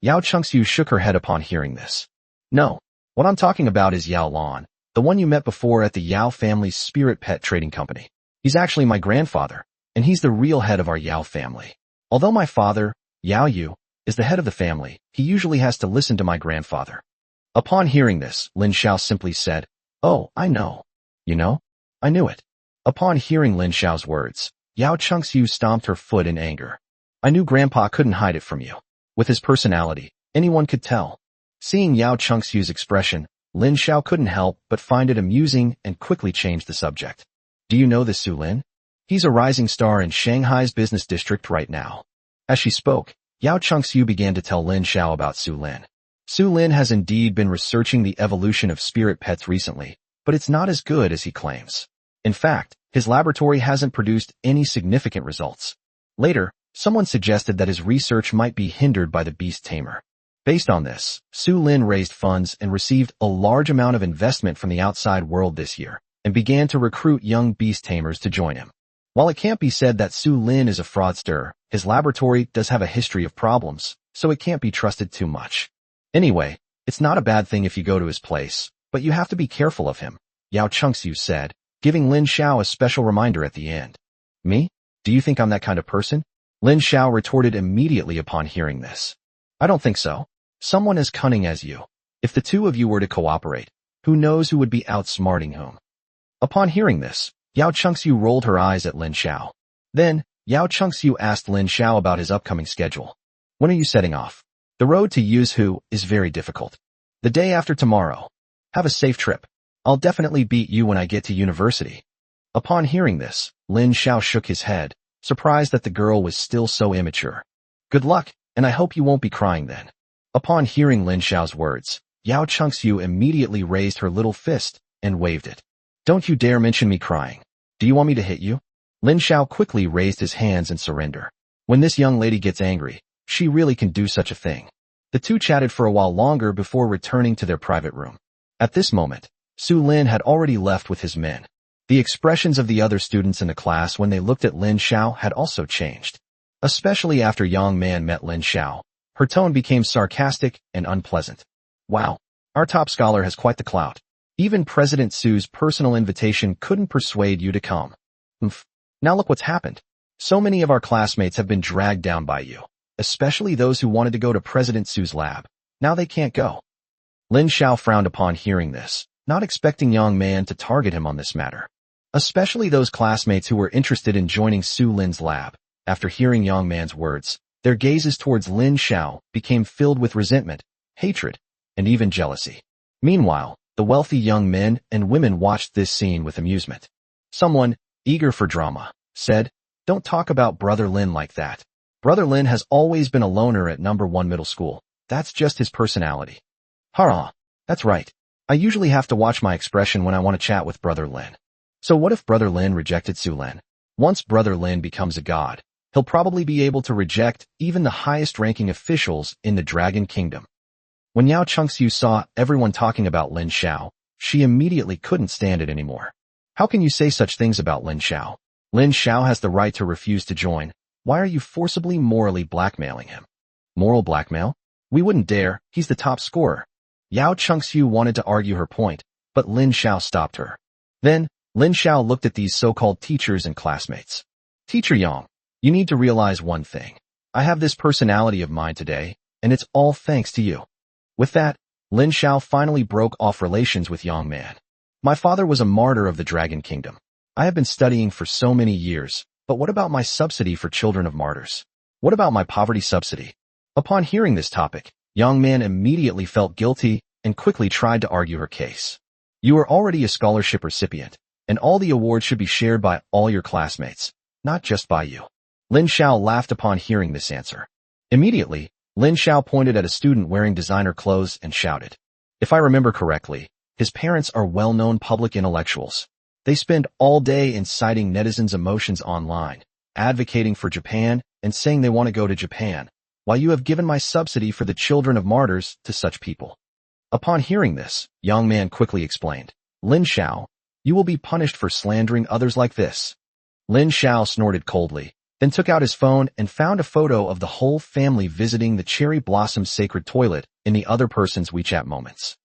Speaker 1: Yao Chengxiu shook her head upon hearing this. No, what I'm talking about is Yao Lan, the one you met before at the Yao family's spirit pet trading company. He's actually my grandfather, and he's the real head of our Yao family. Although my father, Yao Yu, is the head of the family, he usually has to listen to my grandfather. Upon hearing this, Lin Xiao simply said, Oh, I know. You know? I knew it. Upon hearing Lin Xiao's words, Yao Chengxiu stomped her foot in anger. I knew Grandpa couldn't hide it from you. With his personality, anyone could tell. Seeing Yao Chengxiu's expression, Lin Xiao couldn't help but find it amusing and quickly changed the subject. Do you know this Su Lin? He's a rising star in Shanghai's business district right now. As she spoke, Yao Chengxiu began to tell Lin Xiao about Su Lin. Su Lin has indeed been researching the evolution of spirit pets recently, but it's not as good as he claims. In fact, his laboratory hasn't produced any significant results. Later, someone suggested that his research might be hindered by the beast tamer. Based on this, Su Lin raised funds and received a large amount of investment from the outside world this year, and began to recruit young beast tamers to join him. While it can't be said that Su Lin is a fraudster, his laboratory does have a history of problems, so it can't be trusted too much. Anyway, it's not a bad thing if you go to his place, but you have to be careful of him, Yao Chengxiu said, giving Lin Xiao a special reminder at the end. Me? Do you think I'm that kind of person? Lin Xiao retorted immediately upon hearing this. I don't think so. Someone as cunning as you. If the two of you were to cooperate, who knows who would be outsmarting whom? Upon hearing this, Yao Chengxiu rolled her eyes at Lin Xiao. Then, Yao Chengxiu asked Lin Xiao about his upcoming schedule. When are you setting off? The road to Yuzhou is very difficult. The day after tomorrow. Have a safe trip. I'll definitely beat you when I get to university. Upon hearing this, Lin Xiao shook his head, surprised that the girl was still so immature. Good luck, and I hope you won't be crying then. Upon hearing Lin Xiao's words, Yao Chengxiu immediately raised her little fist and waved it. Don't you dare mention me crying. Do you want me to hit you? Lin Xiao quickly raised his hands in surrender. When this young lady gets angry, she really can do such a thing. The two chatted for a while longer before returning to their private room. At this moment, Su Lin had already left with his men. The expressions of the other students in the class when they looked at Lin Xiao had also changed. Especially after Yang Man met Lin Xiao, her tone became sarcastic and unpleasant. Wow, our top scholar has quite the clout. Even President Su's personal invitation couldn't persuade you to come. Now look what's happened. So many of our classmates have been dragged down by you, especially those who wanted to go to President Su's lab. Now they can't go. Lin Xiao frowned upon hearing this, not expecting Yang Man to target him on this matter. Especially those classmates who were interested in joining Su Lin's lab. After hearing Yang Man's words, their gazes towards Lin Xiao became filled with resentment, hatred, and even jealousy. Meanwhile, the wealthy young men and women watched this scene with amusement. Someone, eager for drama, said, "Don't talk about Brother Lin like that. Brother Lin has always been a loner at number 1 middle school. That's just his personality." Hurrah, that's right. I usually have to watch my expression when I want to chat with Brother Lin. So what if Brother Lin rejected Su Lin? Once Brother Lin becomes a god, he'll probably be able to reject even the highest-ranking officials in the Dragon Kingdom. When Yao Chengxiu saw everyone talking about Lin Xiao, she immediately couldn't stand it anymore. How can you say such things about Lin Xiao? Lin Xiao has the right to refuse to join. Why are you forcibly morally blackmailing him? Moral blackmail? We wouldn't dare, he's the top scorer. Yao Chengxiu wanted to argue her point, but Lin Xiao stopped her. Then, Lin Xiao looked at these so-called teachers and classmates. Teacher Yang, you need to realize one thing. I have this personality of mine today, and it's all thanks to you. With that, Lin Xiao finally broke off relations with Yang Man. My father was a martyr of the Dragon Kingdom. I have been studying for so many years, but what about my subsidy for children of martyrs? What about my poverty subsidy? Upon hearing this topic, Yang Man immediately felt guilty and quickly tried to argue her case. You are already a scholarship recipient, and all the awards should be shared by all your classmates, not just by you. Lin Xiao laughed upon hearing this answer. Immediately, Lin Xiao pointed at a student wearing designer clothes and shouted. If I remember correctly, his parents are well-known public intellectuals. They spend all day inciting netizens' emotions online, advocating for Japan and saying they want to go to Japan, while you have given my subsidy for the children of martyrs to such people. Upon hearing this, Yang Man quickly explained, Lin Xiao, you will be punished for slandering others like this. Lin Xiao snorted coldly, then took out his phone and found a photo of the whole family visiting the Cherry Blossom Sacred Toilet in the other person's WeChat moments.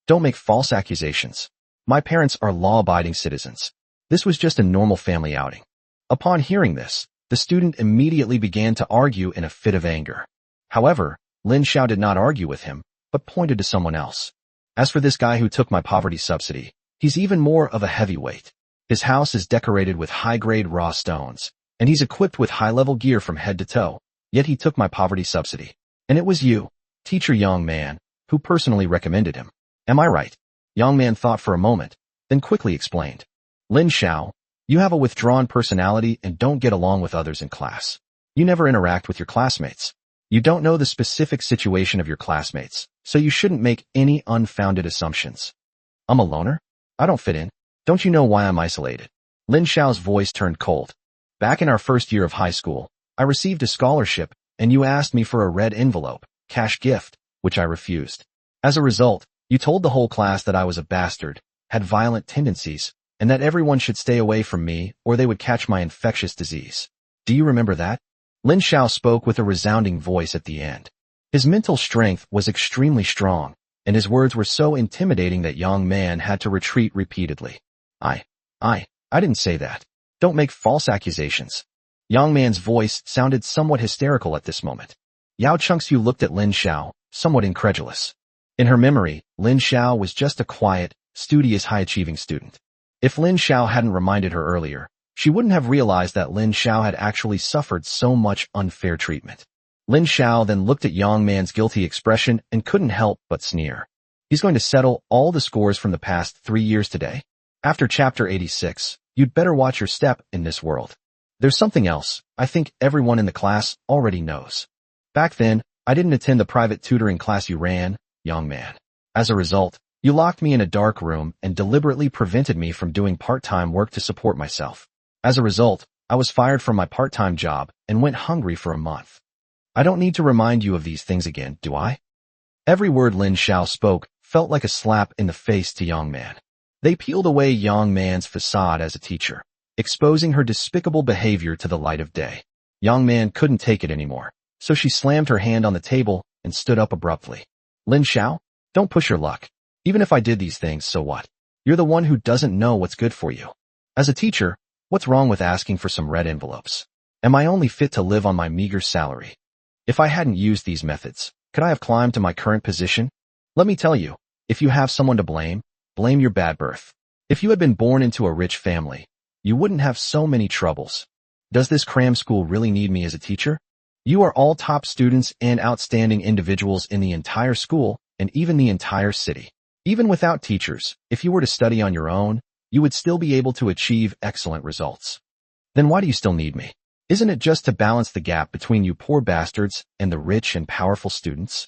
Speaker 1: Don't make false accusations. My parents are law-abiding citizens. This was just a normal family outing. Upon hearing this, the student immediately began to argue in a fit of anger. However, Lin Xiao did not argue with him, but pointed to someone else. As for this guy who took my poverty subsidy, he's even more of a heavyweight. His house is decorated with high-grade raw stones, and he's equipped with high-level gear from head to toe, yet he took my poverty subsidy. And it was you, Teacher Yang Man, who personally recommended him. Am I right? Yang Man thought for a moment, then quickly explained. Lin Xiao, You have a withdrawn personality and don't get along with others in class. You never interact with your classmates. You don't know the specific situation of your classmates, so you shouldn't make any unfounded assumptions. I'm a loner? I don't fit in. Don't you know why I'm isolated? Lin Xiao's voice turned cold. Back in our first year of high school, I received a scholarship, and you asked me for a red envelope, cash gift, which I refused. As a result, you told the whole class that I was a bastard, had violent tendencies, and that everyone should stay away from me or they would catch my infectious disease. Do you remember that? Lin Xiao spoke with a resounding voice at the end. His mental strength was extremely strong, and his words were so intimidating that Yang Man had to retreat repeatedly. I didn't say that. Don't make false accusations. Yang Man's voice sounded somewhat hysterical at this moment. Yao Chengxiu looked at Lin Xiao, somewhat incredulous. In her memory, Lin Xiao was just a quiet, studious, high-achieving student. If Lin Xiao hadn't reminded her earlier, she wouldn't have realized that Lin Xiao had actually suffered so much unfair treatment. Lin Xiao then looked at Yang Man's guilty expression and couldn't help but sneer. He's going to settle all the scores from the past 3 years today? After chapter 86, you'd better watch your step in this world. There's something else I think everyone in the class already knows. Back then, I didn't attend the private tutoring class you ran, Yang Man. As a result, you locked me in a dark room and deliberately prevented me from doing part-time work to support myself. As a result, I was fired from my part-time job and went hungry for a month. I don't need to remind you of these things again, do I? Every word Lin Xiao spoke felt like a slap in the face to Yang Man. They peeled away Yang Man's facade as a teacher, exposing her despicable behavior to the light of day. Yang Man couldn't take it anymore, so she slammed her hand on the table and stood up abruptly. Lin Xiao, don't push your luck. Even if I did these things, so what? You're the one who doesn't know what's good for you. As a teacher, what's wrong with asking for some red envelopes? Am I only fit to live on my meager salary? If I hadn't used these methods, could I have climbed to my current position? Let me tell you, if you have someone to blame, blame your bad birth. If you had been born into a rich family, you wouldn't have so many troubles. Does this cram school really need me as a teacher? You are all top students and outstanding individuals in the entire school and even the entire city. Even without teachers, if you were to study on your own, you would still be able to achieve excellent results. Then why do you still need me? Isn't it just to balance the gap between you poor bastards and the rich and powerful students?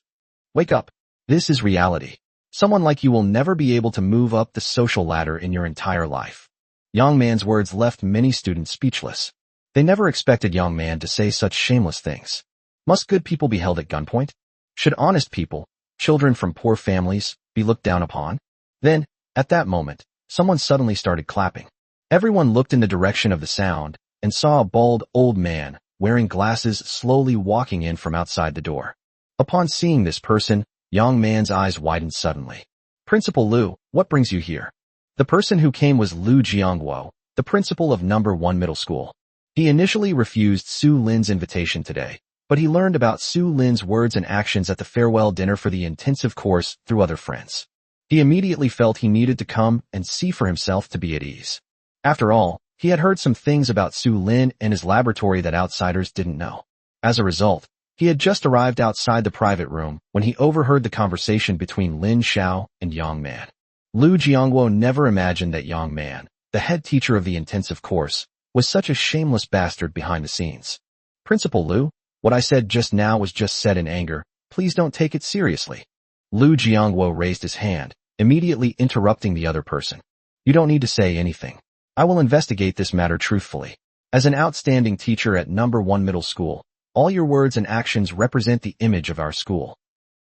Speaker 1: Wake up. This is reality. Someone like you will never be able to move up the social ladder in your entire life. Yang Man's words left many students speechless. They never expected Yang Man to say such shameless things. Must good people be held at gunpoint? Should honest people, children from poor families, be looked down upon? Then, at that moment, someone suddenly started clapping. Everyone looked in the direction of the sound and saw a bald old man wearing glasses slowly walking in from outside the door. Upon seeing this person, Yang Man's eyes widened suddenly. Principal Lu, what brings you here? The person who came was Lu Jiangguo, the principal of No. 1 Middle School. He initially refused Su Lin's invitation today, but he learned about Su Lin's words and actions at the farewell dinner for the intensive course through other friends. He immediately felt he needed to come and see for himself to be at ease. After all, he had heard some things about Su Lin and his laboratory that outsiders didn't know. As a result, he had just arrived outside the private room when he overheard the conversation between Lin Xiao and Yang Man. Lu Jiangguo never imagined that Yang Man, the head teacher of the intensive course, was such a shameless bastard behind the scenes. Principal Lu, what I said just now was just said in anger. Please don't take it seriously. Lu Jiangguo raised his hand, immediately interrupting the other person. You don't need to say anything. I will investigate this matter truthfully. As an outstanding teacher at No. 1 Middle School, all your words and actions represent the image of our school.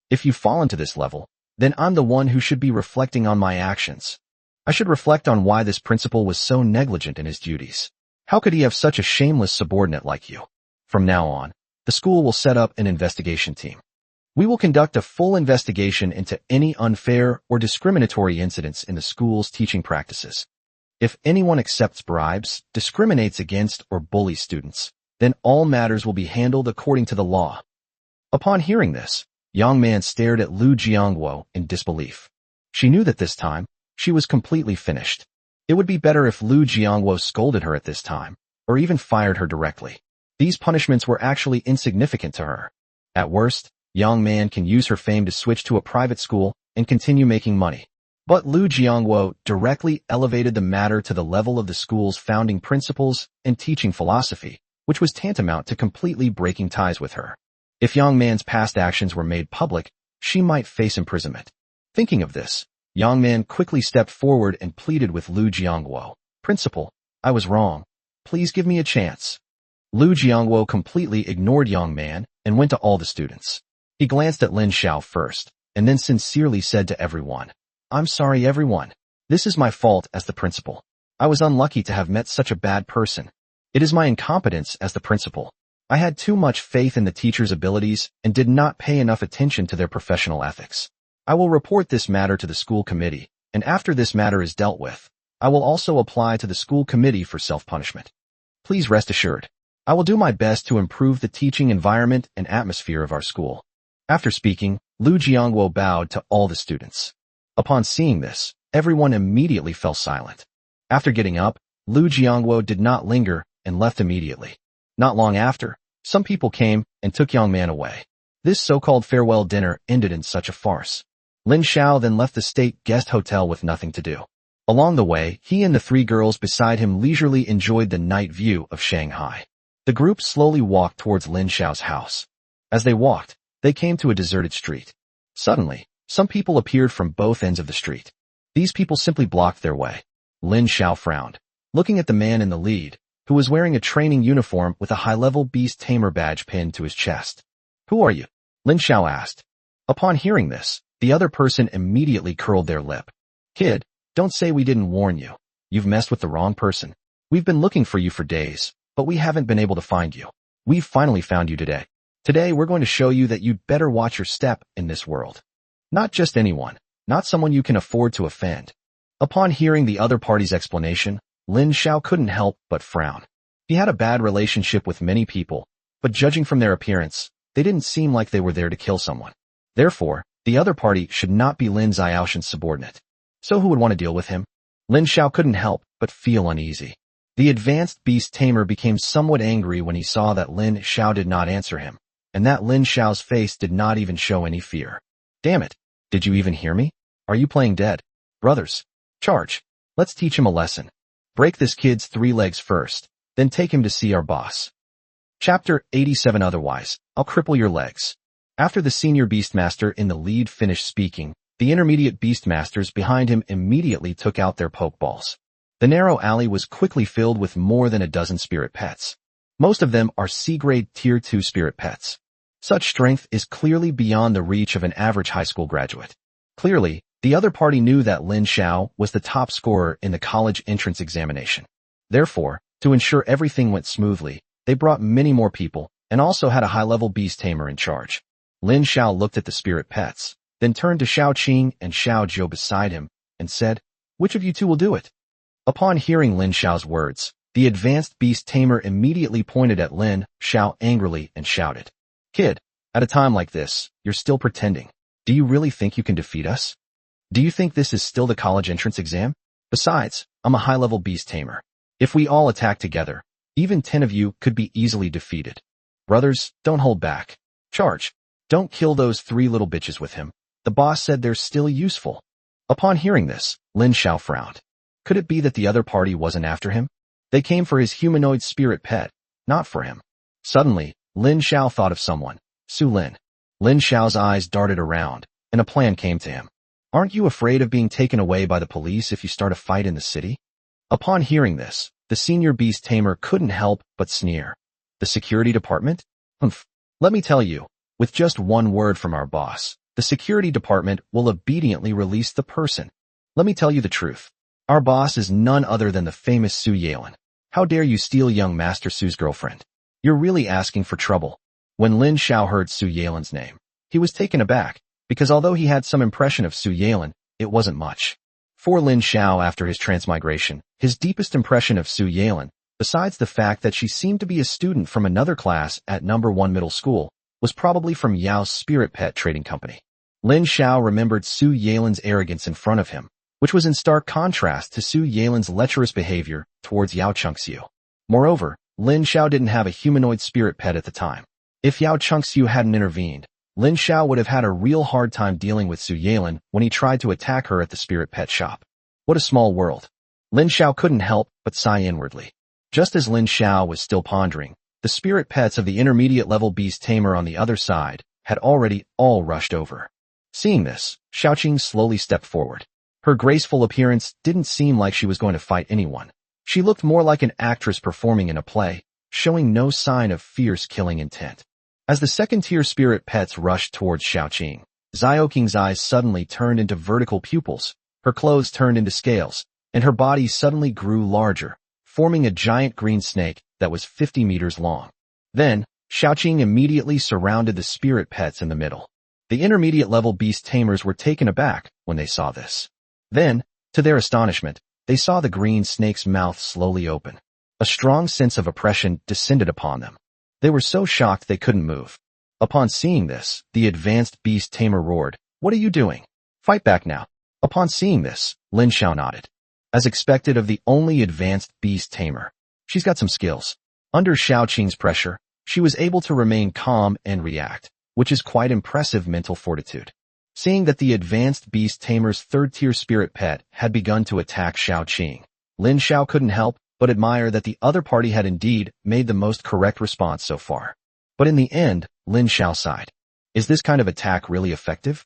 Speaker 1: If you fall into this level, then I'm the one who should be reflecting on my actions. I should reflect on why this principal was so negligent in his duties. How could he have such a shameless subordinate like you? From now on, the school will set up an investigation team. We will conduct a full investigation into any unfair or discriminatory incidents in the school's teaching practices. If anyone accepts bribes, discriminates against, or bullies students, then all matters will be handled according to the law. Upon hearing this, Yang Man stared at Lu Jiangguo in disbelief. She knew that this time, she was completely finished. It would be better if Lu Jiangguo scolded her at this time, or even fired her directly. These punishments were actually insignificant to her. At worst, Yang Man can use her fame to switch to a private school and continue making money. But Lu Jiangwo directly elevated the matter to the level of the school's founding principles and teaching philosophy, which was tantamount to completely breaking ties with her. If Yang Man's past actions were made public, she might face imprisonment. Thinking of this, Yang Man quickly stepped forward and pleaded with Lu Jiangwo. "Principal, I was wrong. Please give me a chance." Lu Jiangwo completely ignored Yang Man and went to all the students. He glanced at Lin Xiao first, and then sincerely said to everyone, "I'm sorry everyone. This is my fault as the principal. I was unlucky to have met such a bad person. It is my incompetence as the principal. I had too much faith in the teacher's abilities and did not pay enough attention to their professional ethics. I will report this matter to the school committee, and after this matter is dealt with, I will also apply to the school committee for self-punishment. Please rest assured, I will do my best to improve the teaching environment and atmosphere of our school." After speaking, Lu Jiangwo bowed to all the students. Upon seeing this, everyone immediately fell silent. After getting up, Lu Jiangwo did not linger and left immediately. Not long after, some people came and took Yang Man away. This so-called farewell dinner ended in such a farce. Lin Xiao then left the state guest hotel with nothing to do. Along the way, he and the three girls beside him leisurely enjoyed the night view of Shanghai. The group slowly walked towards Lin Xiao's house. As they walked, they came to a deserted street. Suddenly, some people appeared from both ends of the street. These people simply blocked their way. Lin Xiao frowned, looking at the man in the lead, who was wearing a training uniform with a high-level beast tamer badge pinned to his chest. "Who are you?" Lin Xiao asked. Upon hearing this, the other person immediately curled their lip. "Kid, don't say we didn't warn you. You've messed with the wrong person. We've been looking for you for days, but we haven't been able to find you. We've finally found you today. Today we're going to show you that you'd better watch your step in this world. Not just anyone, not someone you can afford to offend." Upon hearing the other party's explanation, Lin Xiao couldn't help but frown. He had a bad relationship with many people, but judging from their appearance, they didn't seem like they were there to kill someone. Therefore, the other party should not be Lin Xiaoshan's subordinate. So who would want to deal with him? Lin Xiao couldn't help but feel uneasy. The advanced beast tamer became somewhat angry when he saw that Lin Xiao did not answer him, and that Lin Xiao's face did not even show any fear. "Damn it! Did you even hear me? Are you playing dead? Brothers, charge! Let's teach him a lesson. Break this kid's 3 legs first, then take him to see our boss." Chapter 87. Otherwise, I'll cripple your legs. After the senior beastmaster in the lead finished speaking, the intermediate beastmasters behind him immediately took out their pokeballs. The narrow alley was quickly filled with more than a dozen spirit pets. Most of them are C-grade Tier 2 spirit pets. Such strength is clearly beyond the reach of an average high school graduate. Clearly, the other party knew that Lin Xiao was the top scorer in the college entrance examination. Therefore, to ensure everything went smoothly, they brought many more people and also had a high-level beast tamer in charge. Lin Xiao looked at the spirit pets, then turned to Xiao Qing and Xiao Zhou beside him and said, "Which of you two will do it?" Upon hearing Lin Xiao's words, the advanced beast tamer immediately pointed at Lin Xiao angrily and shouted, "Kid, at a time like this, you're still pretending. Do you really think you can defeat us? Do you think this is still the college entrance exam? Besides, I'm a high-level beast tamer. If we all attack together, even 10 of you could be easily defeated. Brothers, don't hold back. Charge. Don't kill those 3 little bitches with him. The boss said they're still useful." Upon hearing this, Lin Xiao frowned. Could it be that the other party wasn't after him? They came for his humanoid spirit pet, not for him. Suddenly, Lin Xiao thought of someone, Su Lin. Lin Xiao's eyes darted around, and a plan came to him. "Aren't you afraid of being taken away by the police if you start a fight in the city?" Upon hearing this, the senior beast tamer couldn't help but sneer. "The security department? Humph. Let me tell you, with just one word from our boss, the security department will obediently release the person. Let me tell you the truth. Our boss is none other than the famous Su Yalin. How dare you steal young Master Su's girlfriend? You're really asking for trouble." When Lin Xiao heard Su Yalin's name, he was taken aback, because although he had some impression of Su Yalin, it wasn't much. For Lin Xiao after his transmigration, his deepest impression of Su Yalin, besides the fact that she seemed to be a student from another class at number 1 middle school, was probably from Yao's spirit pet trading company. Lin Xiao remembered Su Yalin's arrogance in front of him, which was in stark contrast to Su Yalin's lecherous behavior towards Yao Chengxiu. Moreover, Lin Xiao didn't have a humanoid spirit pet at the time. If Yao Chengxiu hadn't intervened, Lin Xiao would have had a real hard time dealing with Su Yelin when he tried to attack her at the spirit pet shop. What a small world. Lin Xiao couldn't help but sigh inwardly. Just as Lin Xiao was still pondering, the spirit pets of the intermediate-level beast tamer on the other side had already all rushed over. Seeing this, Xiaoqing slowly stepped forward. Her graceful appearance didn't seem like she was going to fight anyone. She looked more like an actress performing in a play, showing no sign of fierce killing intent. As the second-tier spirit pets rushed towards Xiaoqing, Xiaoqing's eyes suddenly turned into vertical pupils, her clothes turned into scales, and her body suddenly grew larger, forming a giant green snake that was 50 meters long. Then, Xiaoqing immediately surrounded the spirit pets in the middle. The intermediate-level beast tamers were taken aback when they saw this. Then, to their astonishment, they saw the green snake's mouth slowly open. A strong sense of oppression descended upon them. They were so shocked they couldn't move. Upon seeing this, the advanced beast tamer roared, "What are you doing? Fight back now." Upon seeing this, Lin Xiao nodded. As expected of the only advanced beast tamer, she's got some skills. Under Xiaoqing's pressure, she was able to remain calm and react, which is quite impressive mental fortitude. Seeing that the advanced beast tamer's third-tier spirit pet had begun to attack Xiaoqing, Lin Xiao couldn't help but admire that the other party had indeed made the most correct response so far. But in the end, Lin Xiao sighed. Is this kind of attack really effective?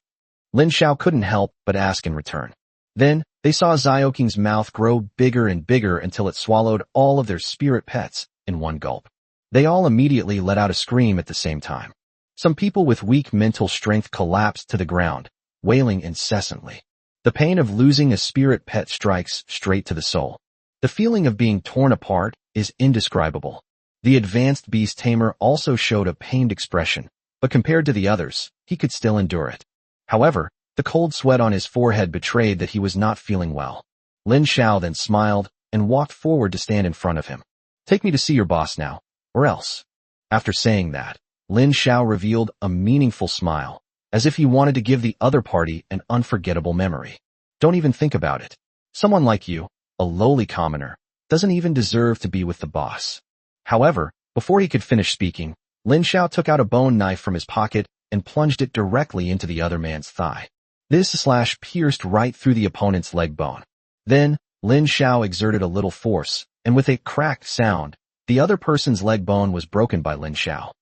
Speaker 1: Lin Xiao couldn't help but ask in return. Then, they saw Xiaoqing's mouth grow bigger and bigger until it swallowed all of their spirit pets in one gulp. They all immediately let out a scream at the same time. Some people with weak mental strength collapsed to the ground, wailing incessantly. The pain of losing a spirit pet strikes straight to the soul. The feeling of being torn apart is indescribable. The advanced beast tamer also showed a pained expression, but compared to the others, he could still endure it. However, the cold sweat on his forehead betrayed that he was not feeling well. Lin Xiao then smiled and walked forward to stand in front of him. "Take me to see your boss now, or else." After saying that, Lin Xiao revealed a meaningful smile, as if he wanted to give the other party an unforgettable memory. Don't even think about it. Someone like you, a lowly commoner, doesn't even deserve to be with the boss. However, before he could finish speaking, Lin Xiao took out a bone knife from his pocket and plunged it directly into the other man's thigh. This slash pierced right through the opponent's leg bone. Then, Lin Xiao exerted a little force, and with a cracked sound, the other person's leg bone was broken by Lin Xiao.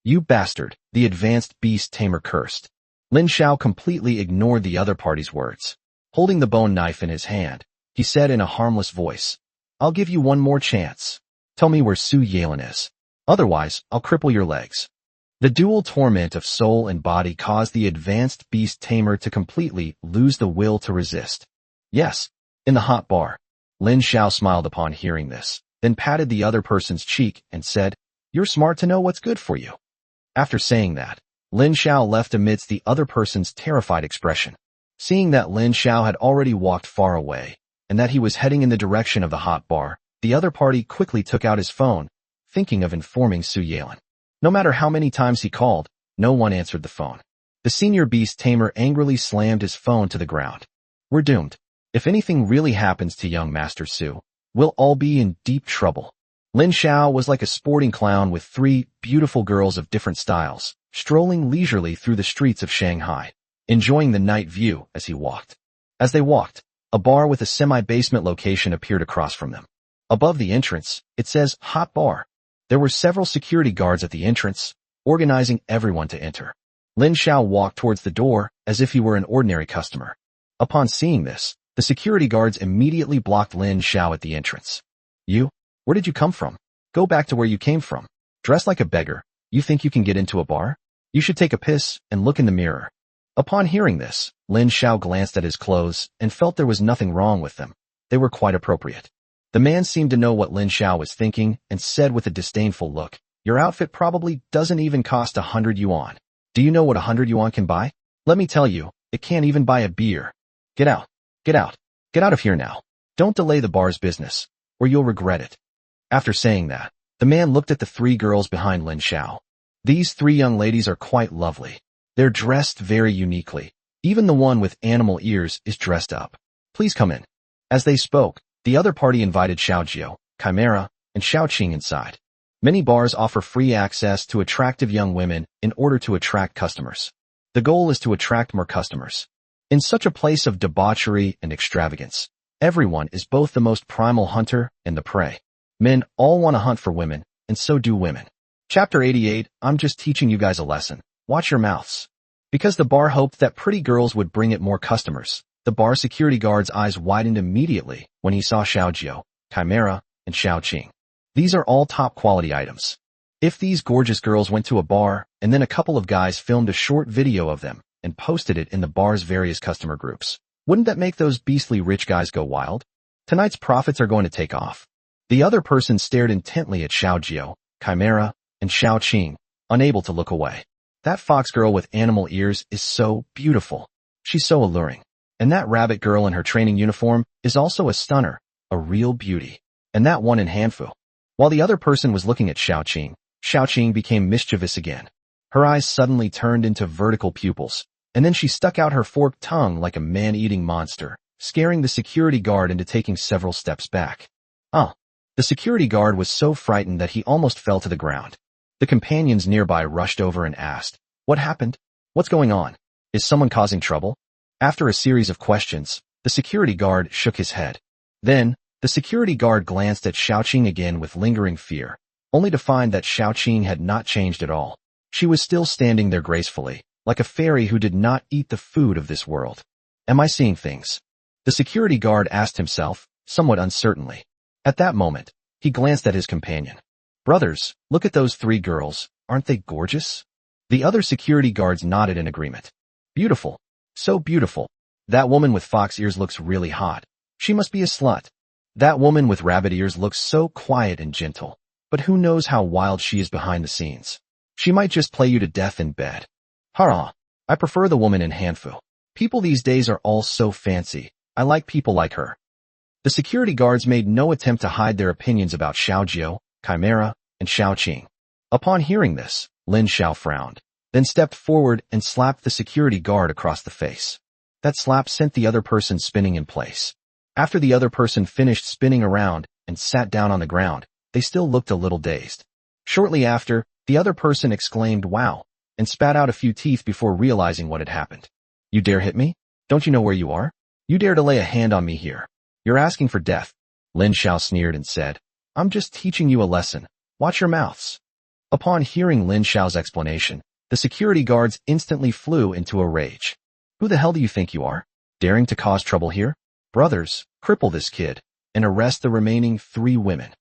Speaker 1: You bastard," the advanced beast tamer cursed. Lin Xiao completely ignored the other party's words. Holding the bone knife in his hand, he said in a harmless voice, "I'll give you one more chance. Tell me where Su Yelin is. Otherwise, I'll cripple your legs." The dual torment of soul and body caused the advanced beast tamer to completely lose the will to resist. "Yes, in the hot bar." Lin Xiao smiled upon hearing this, then patted the other person's cheek and said, "You're smart to know what's good for you." After saying that, Lin Xiao left amidst the other person's terrified expression. Seeing that Lin Xiao had already walked far away, and that he was heading in the direction of the hot bar, the other party quickly took out his phone, thinking of informing Su Yelin. No matter how many times he called, no one answered the phone. The senior beast tamer angrily slammed his phone to the ground. "We're doomed. If anything really happens to young Master Su, we'll all be in deep trouble." Lin Xiao was like a sporting clown with 3 beautiful girls of different styles, strolling leisurely through the streets of Shanghai, enjoying the night view as he walked. As they walked, a bar with a semi-basement location appeared across from them. Above the entrance, it says Hot Bar. There were several security guards at the entrance, organizing everyone to enter. Lin Xiao walked towards the door as if he were an ordinary customer. Upon seeing this, the security guards immediately blocked Lin Xiao at the entrance. "You? Where did you come from? Go back to where you came from. Dressed like a beggar, you think you can get into a bar? You should take a piss and look in the mirror." Upon hearing this, Lin Xiao glanced at his clothes and felt there was nothing wrong with them. They were quite appropriate. The man seemed to know what Lin Xiao was thinking and said with a disdainful look, "Your outfit probably doesn't even cost 100 yuan. Do you know what 100 yuan can buy? Let me tell you, it can't even buy a beer. Get out. Get out. Get out of here now. Don't delay the bar's business, or you'll regret it." After saying that, the man looked at the 3 girls behind Lin Xiao. These 3 young ladies are quite lovely. They're dressed very uniquely. Even the one with animal ears is dressed up. "Please come in." As they spoke, the other party invited Xiaojiu, Chimera, and Xiaoqing inside. Many bars offer free access to attractive young women in order to attract customers. The goal is to attract more customers. In such a place of debauchery and extravagance, everyone is both the most primal hunter and the prey. Men all want to hunt for women, and so do women. Chapter 88, I'm just teaching you guys a lesson. Watch your mouths. Because the bar hoped that pretty girls would bring it more customers, the bar security guard's eyes widened immediately when he saw Xiaojiao, Chimera, and Xiaoqing. These are all top quality items. If these gorgeous girls went to a bar, and then a couple of guys filmed a short video of them and posted it in the bar's various customer groups, wouldn't that make those beastly rich guys go wild? Tonight's profits are going to take off. The other person stared intently at Xiaojiao, Chimera, and Xiaoqing, unable to look away. That fox girl with animal ears is so beautiful. She's so alluring. And that rabbit girl in her training uniform is also a stunner, a real beauty. And that one in Hanfu. While the other person was looking at Xiaoqing, Xiaoqing became mischievous again. Her eyes suddenly turned into vertical pupils, and then she stuck out her forked tongue like a man-eating monster, scaring the security guard into taking several steps back. The security guard was so frightened that he almost fell to the ground. The companions nearby rushed over and asked, "What happened? What's going on? Is someone causing trouble?" After a series of questions, the security guard shook his head. Then, the security guard glanced at Xiaoqing again with lingering fear, only to find that Xiaoqing had not changed at all. She was still standing there gracefully, like a fairy who did not eat the food of this world. Am I seeing things? The security guard asked himself, somewhat uncertainly. At that moment, he glanced at his companion. "Brothers, look at those three girls, aren't they gorgeous?" The other security guards nodded in agreement. "Beautiful. So beautiful. That woman with fox ears looks really hot. She must be a slut. That woman with rabbit ears looks so quiet and gentle, but who knows how wild she is behind the scenes. She might just play you to death in bed. Hurrah! I prefer the woman in Hanfu. People these days are all so fancy. I like people like her." The security guards made no attempt to hide their opinions about Xiaojiao, Chimera, and Xiaoqing. Upon hearing this, Lin Xiao frowned, then stepped forward and slapped the security guard across the face. That slap sent the other person spinning in place. After the other person finished spinning around and sat down on the ground, they still looked a little dazed. Shortly after, the other person exclaimed, "Wow," and spat out a few teeth before realizing what had happened. "You dare hit me? Don't you know where you are? You dare to lay a hand on me here. You're asking for death." Lin Xiao sneered and said, "I'm just teaching you a lesson. Watch your mouths." Upon hearing Lin Xiao's explanation, the security guards instantly flew into a rage. "Who the hell do you think you are? Daring to cause trouble here? Brothers, cripple this kid, and arrest the remaining 3 women."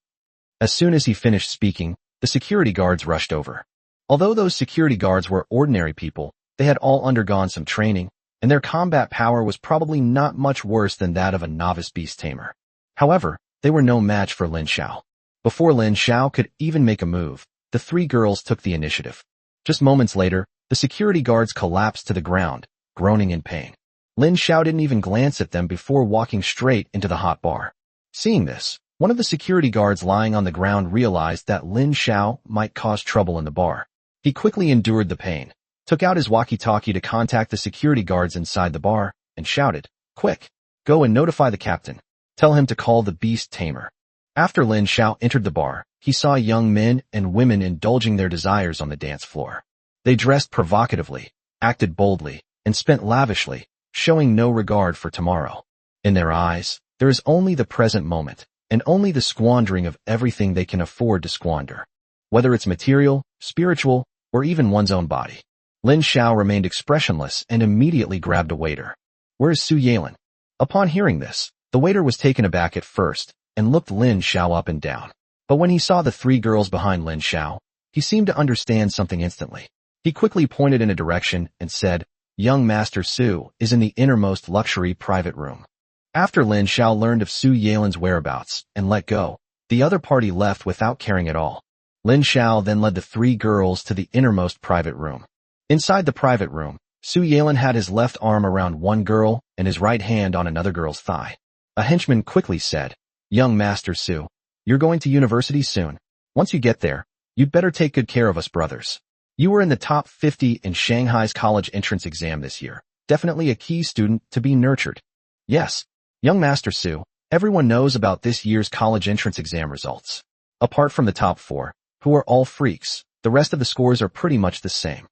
Speaker 1: As soon as he finished speaking, the security guards rushed over. Although those security guards were ordinary people, they had all undergone some training, and their combat power was probably not much worse than that of a novice beast tamer. However, they were no match for Lin Xiao. Before Lin Xiao could even make a move, the 3 girls took the initiative. Just moments later, the security guards collapsed to the ground, groaning in pain. Lin Xiao didn't even glance at them before walking straight into the hot bar. Seeing this, one of the security guards lying on the ground realized that Lin Xiao might cause trouble in the bar. He quickly endured the pain, took out his walkie-talkie to contact the security guards inside the bar, and shouted, "Quick, go and notify the captain. Tell him to call the beast tamer." After Lin Xiao entered the bar, he saw young men and women indulging their desires on the dance floor. They dressed provocatively, acted boldly, and spent lavishly, showing no regard for tomorrow. In their eyes, there is only the present moment, and only the squandering of everything they can afford to squander, whether it's material, spiritual, or even one's own body. Lin Xiao remained expressionless and immediately grabbed a waiter. "Where is Su Yalin?" Upon hearing this, the waiter was taken aback at first and looked Lin Xiao up and down. But when he saw the 3 girls behind Lin Xiao, he seemed to understand something instantly. He quickly pointed in a direction and said, "Young Master Su is in the innermost luxury private room." After Lin Xiao learned of Su Yalin's whereabouts and let go, the other party left without caring at all. Lin Xiao then led the 3 girls to the innermost private room. Inside the private room, Su Yalin had his left arm around one girl and his right hand on another girl's thigh. A henchman quickly said, "Young Master Su, you're going to university soon. Once you get there, you'd better take good care of us brothers. You were in the top 50 in Shanghai's college entrance exam this year. Definitely a key student to be nurtured." "Yes, young Master Su, everyone knows about this year's college entrance exam results. Apart from the top 4, who are all freaks. The rest of the scores are pretty much the same.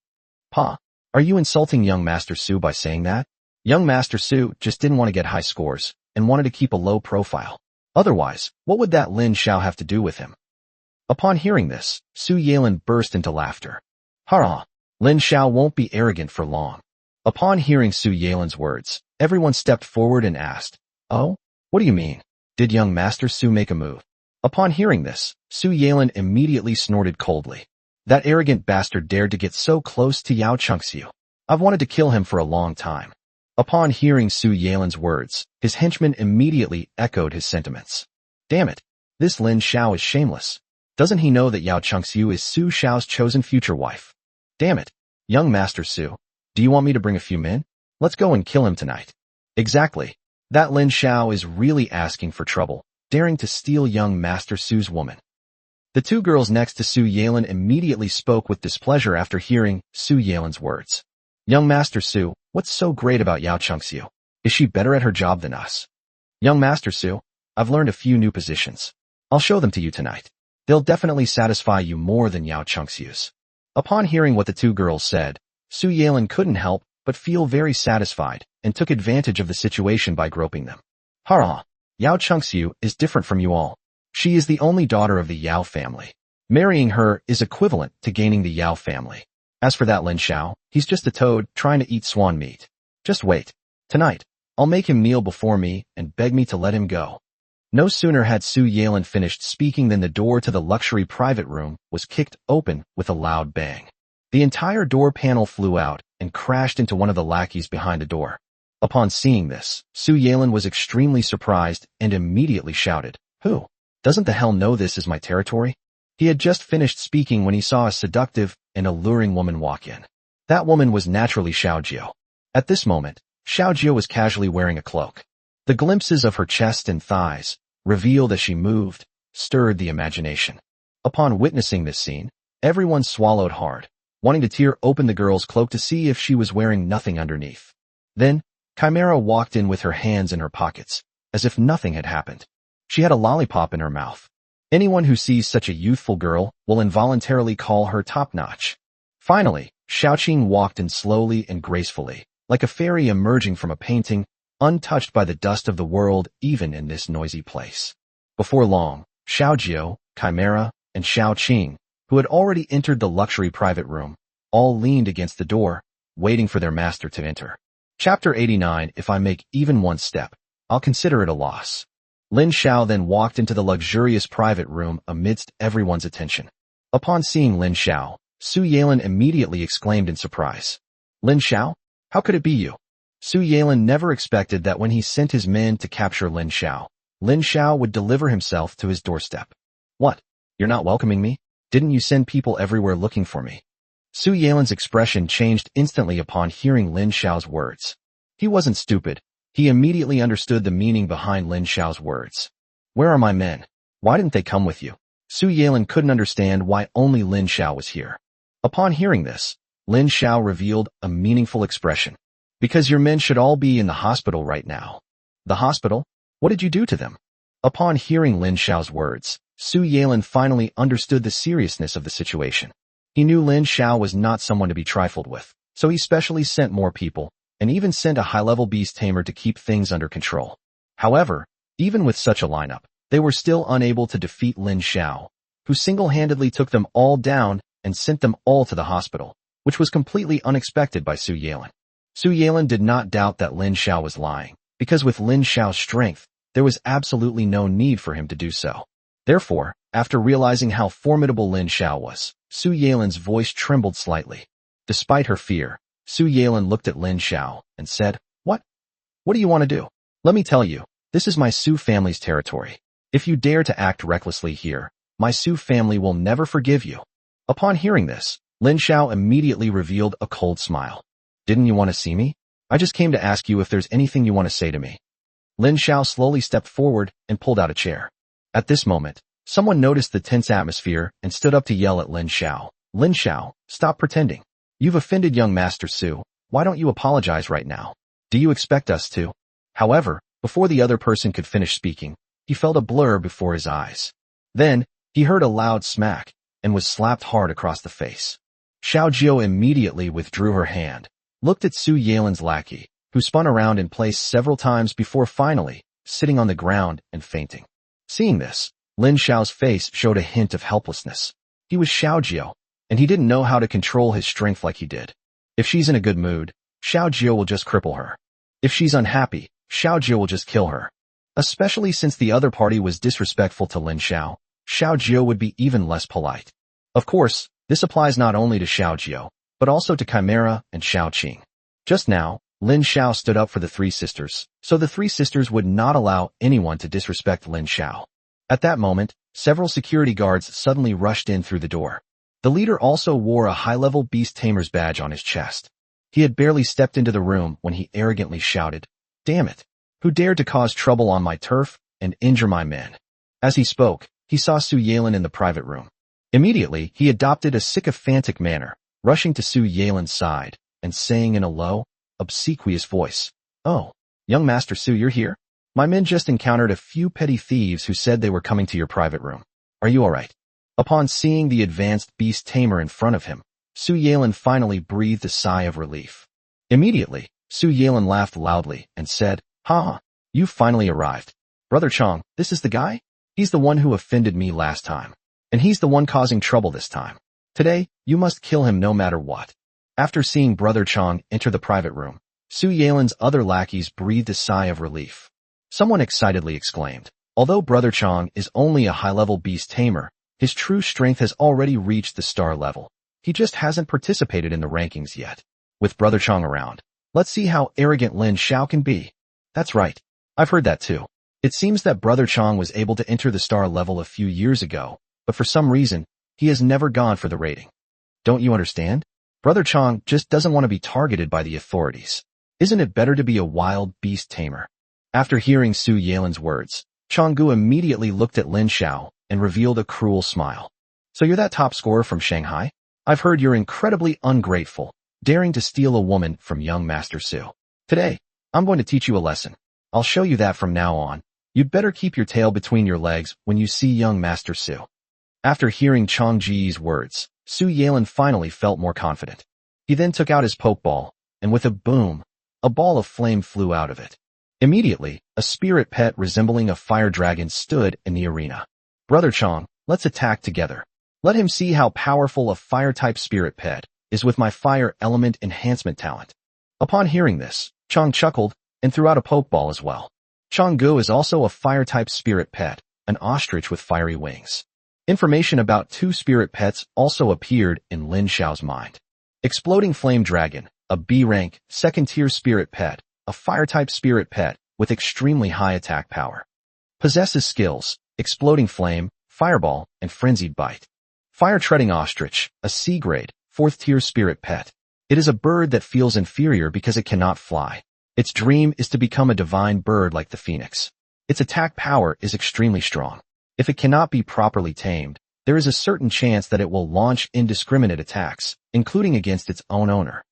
Speaker 1: Pa, are you insulting young Master Su by saying that? Young Master Su just didn't want to get high scores and wanted to keep a low profile. Otherwise, what would that Lin Xiao have to do with him? Upon hearing this, Su Yelin burst into laughter. Ha! Lin Xiao won't be arrogant for long. Upon hearing Su Yelin's words, everyone stepped forward and asked, "Oh? What do you mean? Did young Master Su make a move?" Upon hearing this, Su Yelin immediately snorted coldly. That arrogant bastard dared to get so close to Yao Chengxiu. I've wanted to kill him for a long time. Upon hearing Su Yelin's words, his henchman immediately echoed his sentiments. Damn it! This Lin Xiao is shameless. Doesn't he know that Yao Chengxiu is Su Xiao's chosen future wife? Damn it! Young Master Su, do you want me to bring a few men? Let's go and kill him tonight. Exactly. That Lin Xiao is really asking for trouble, daring to steal young Master Su's woman. The two girls next to Su Yelin immediately spoke with displeasure after hearing Su Yelin's words. Young Master Su, what's so great about Yao Chengxiu? Is she better at her job than us? Young Master Su, I've learned a few new positions. I'll show them to you tonight. They'll definitely satisfy you more than Yao Chengxiu's. Upon hearing what the two girls said, Su Yelin couldn't help but feel very satisfied and took advantage of the situation by groping them. Hurrah! Yao Chengxiu is different from you all. She is the only daughter of the Yao family. Marrying her is equivalent to gaining the Yao family. As for that Lin Xiao, he's just a toad trying to eat swan meat. Just wait. Tonight, I'll make him kneel before me and beg me to let him go. No sooner had Su Yelin finished speaking than the door to the luxury private room was kicked open with a loud bang. The entire door panel flew out and crashed into one of the lackeys behind the door. Upon seeing this, Su Yelin was extremely surprised and immediately shouted, Who? Doesn't the hell know this is my territory? He had just finished speaking when he saw a seductive and alluring woman walk in. That woman was naturally Xiao Jiao. At this moment, Xiao Jiao was casually wearing a cloak. The glimpses of her chest and thighs, revealed as she moved, stirred the imagination. Upon witnessing this scene, everyone swallowed hard, wanting to tear open the girl's cloak to see if she was wearing nothing underneath. Then, Chimera walked in with her hands in her pockets, as if nothing had happened. She had a lollipop in her mouth. Anyone who sees such a youthful girl will involuntarily call her top-notch. Finally, Xiaoqing walked in slowly and gracefully, like a fairy emerging from a painting, untouched by the dust of the world even in this noisy place. Before long, Xiao Jiao, Chimera, and Xiaoqing, who had already entered the luxury private room, all leaned against the door, waiting for their master to enter. Chapter 89. If I make even one step, I'll consider it a loss. Lin Xiao then walked into the luxurious private room amidst everyone's attention. Upon seeing Lin Xiao, Su Yelin immediately exclaimed in surprise. Lin Xiao? How could it be you? Su Yelin never expected that when he sent his men to capture Lin Xiao would deliver himself to his doorstep. What? You're not welcoming me? Didn't you send people everywhere looking for me? Su Yelin's expression changed instantly upon hearing Lin Xiao's words. He wasn't stupid. He immediately understood the meaning behind Lin Xiao's words. Where are my men? Why didn't they come with you? Su Yelin couldn't understand why only Lin Xiao was here. Upon hearing this, Lin Xiao revealed a meaningful expression. Because your men should all be in the hospital right now. The hospital? What did you do to them? Upon hearing Lin Xiao's words, Su Yelin finally understood the seriousness of the situation. He knew Lin Xiao was not someone to be trifled with, so he specially sent more people, and even sent a high-level beast tamer to keep things under control. However, even with such a lineup, they were still unable to defeat Lin Xiao, who single-handedly took them all down and sent them all to the hospital, which was completely unexpected by Su Yelin. Su Yelin did not doubt that Lin Xiao was lying, because with Lin Xiao's strength, there was absolutely no need for him to do so. Therefore, after realizing how formidable Lin Xiao was, Su Yelin's voice trembled slightly. Despite her fear, Su Yelin looked at Lin Xiao and said, What? What do you want to do? Let me tell you, this is my Su family's territory. If you dare to act recklessly here, my Su family will never forgive you. Upon hearing this, Lin Xiao immediately revealed a cold smile. Didn't you want to see me? I just came to ask you if there's anything you want to say to me. Lin Xiao slowly stepped forward and pulled out a chair. At this moment, someone noticed the tense atmosphere and stood up to yell at Lin Xiao. Lin Xiao, stop pretending. You've offended young Master Su. Why don't you apologize right now? Do you expect us to? However, before the other person could finish speaking, he felt a blur before his eyes. Then, he heard a loud smack, and was slapped hard across the face. Xiao Jiao immediately withdrew her hand, looked at Su Yalin's lackey, who spun around in place several times before finally sitting on the ground and fainting. Seeing this, Lin Xiao's face showed a hint of helplessness. He was Xiao Jiao, and he didn't know how to control his strength like he did. If she's in a good mood, Xiao Jiao will just cripple her. If she's unhappy, Xiao Jiao will just kill her. Especially since the other party was disrespectful to Lin Xiao, Xiao Jiao would be even less polite. Of course, this applies not only to Xiao Jiao, but also to Chimera and Xiao Qing. Just now, Lin Xiao stood up for the three sisters, so the three sisters would not allow anyone to disrespect Lin Xiao. At that moment, several security guards suddenly rushed in through the door. The leader also wore a high-level beast tamer's badge on his chest. He had barely stepped into the room when he arrogantly shouted, "Damn it! Who dared to cause trouble on my turf and injure my men?" As he spoke, he saw Su Yalin in the private room. Immediately, he adopted a sycophantic manner, rushing to Su Yalin's side and saying in a low, obsequious voice, "Oh, young Master Su, you're here? My men just encountered a few petty thieves who said they were coming to your private room. Are you all right?" Upon seeing the advanced beast tamer in front of him, Su Yalin finally breathed a sigh of relief. Immediately, Su Yalin laughed loudly and said, "Ha, you finally arrived. Brother Chong, this is the guy? He's the one who offended me last time. And he's the one causing trouble this time. Today, you must kill him no matter what." After seeing Brother Chong enter the private room, Su Yalin's other lackeys breathed a sigh of relief. Someone excitedly exclaimed, "Although Brother Chong is only a high-level beast tamer, his true strength has already reached the star level. He just hasn't participated in the rankings yet. With Brother Chong around, let's see how arrogant Lin Xiao can be." That's right. I've heard that too. It seems that Brother Chong was able to enter the star level a few years ago, but for some reason, he has never gone for the rating. Don't you understand? Brother Chong just doesn't want to be targeted by the authorities. Isn't it better to be a wild beast tamer? After hearing Su Yalin's words, Changgu immediately looked at Lin Xiao and revealed a cruel smile. "So you're that top scorer from Shanghai? I've heard you're incredibly ungrateful, daring to steal a woman from young Master Su. Today, I'm going to teach you a lesson. I'll show you that from now on, you'd better keep your tail between your legs when you see young Master Su." After hearing Chang Ji's words, Su Yalin finally felt more confident. He then took out his pokeball, and with a boom, a ball of flame flew out of it. Immediately, a spirit pet resembling a fire dragon stood in the arena. "Brother Chong, let's attack together. Let him see how powerful a fire-type spirit pet is with my fire element enhancement talent." Upon hearing this, Chong chuckled and threw out a pokeball as well. Changgu is also a fire-type spirit pet, an ostrich with fiery wings. Information about two spirit pets also appeared in Lin Xiao's mind. Exploding Flame Dragon, a B-rank, second-tier spirit pet, a fire-type spirit pet with extremely high attack power. Possesses skills, Exploding Flame, Fireball, and Frenzied Bite. Fire-treading Ostrich, a C-grade, 4th-tier spirit pet. It is a bird that feels inferior because it cannot fly. Its dream is to become a divine bird like the phoenix. Its attack power is extremely strong. If it cannot be properly tamed, there is a certain chance that it will launch indiscriminate attacks, including against its own owner.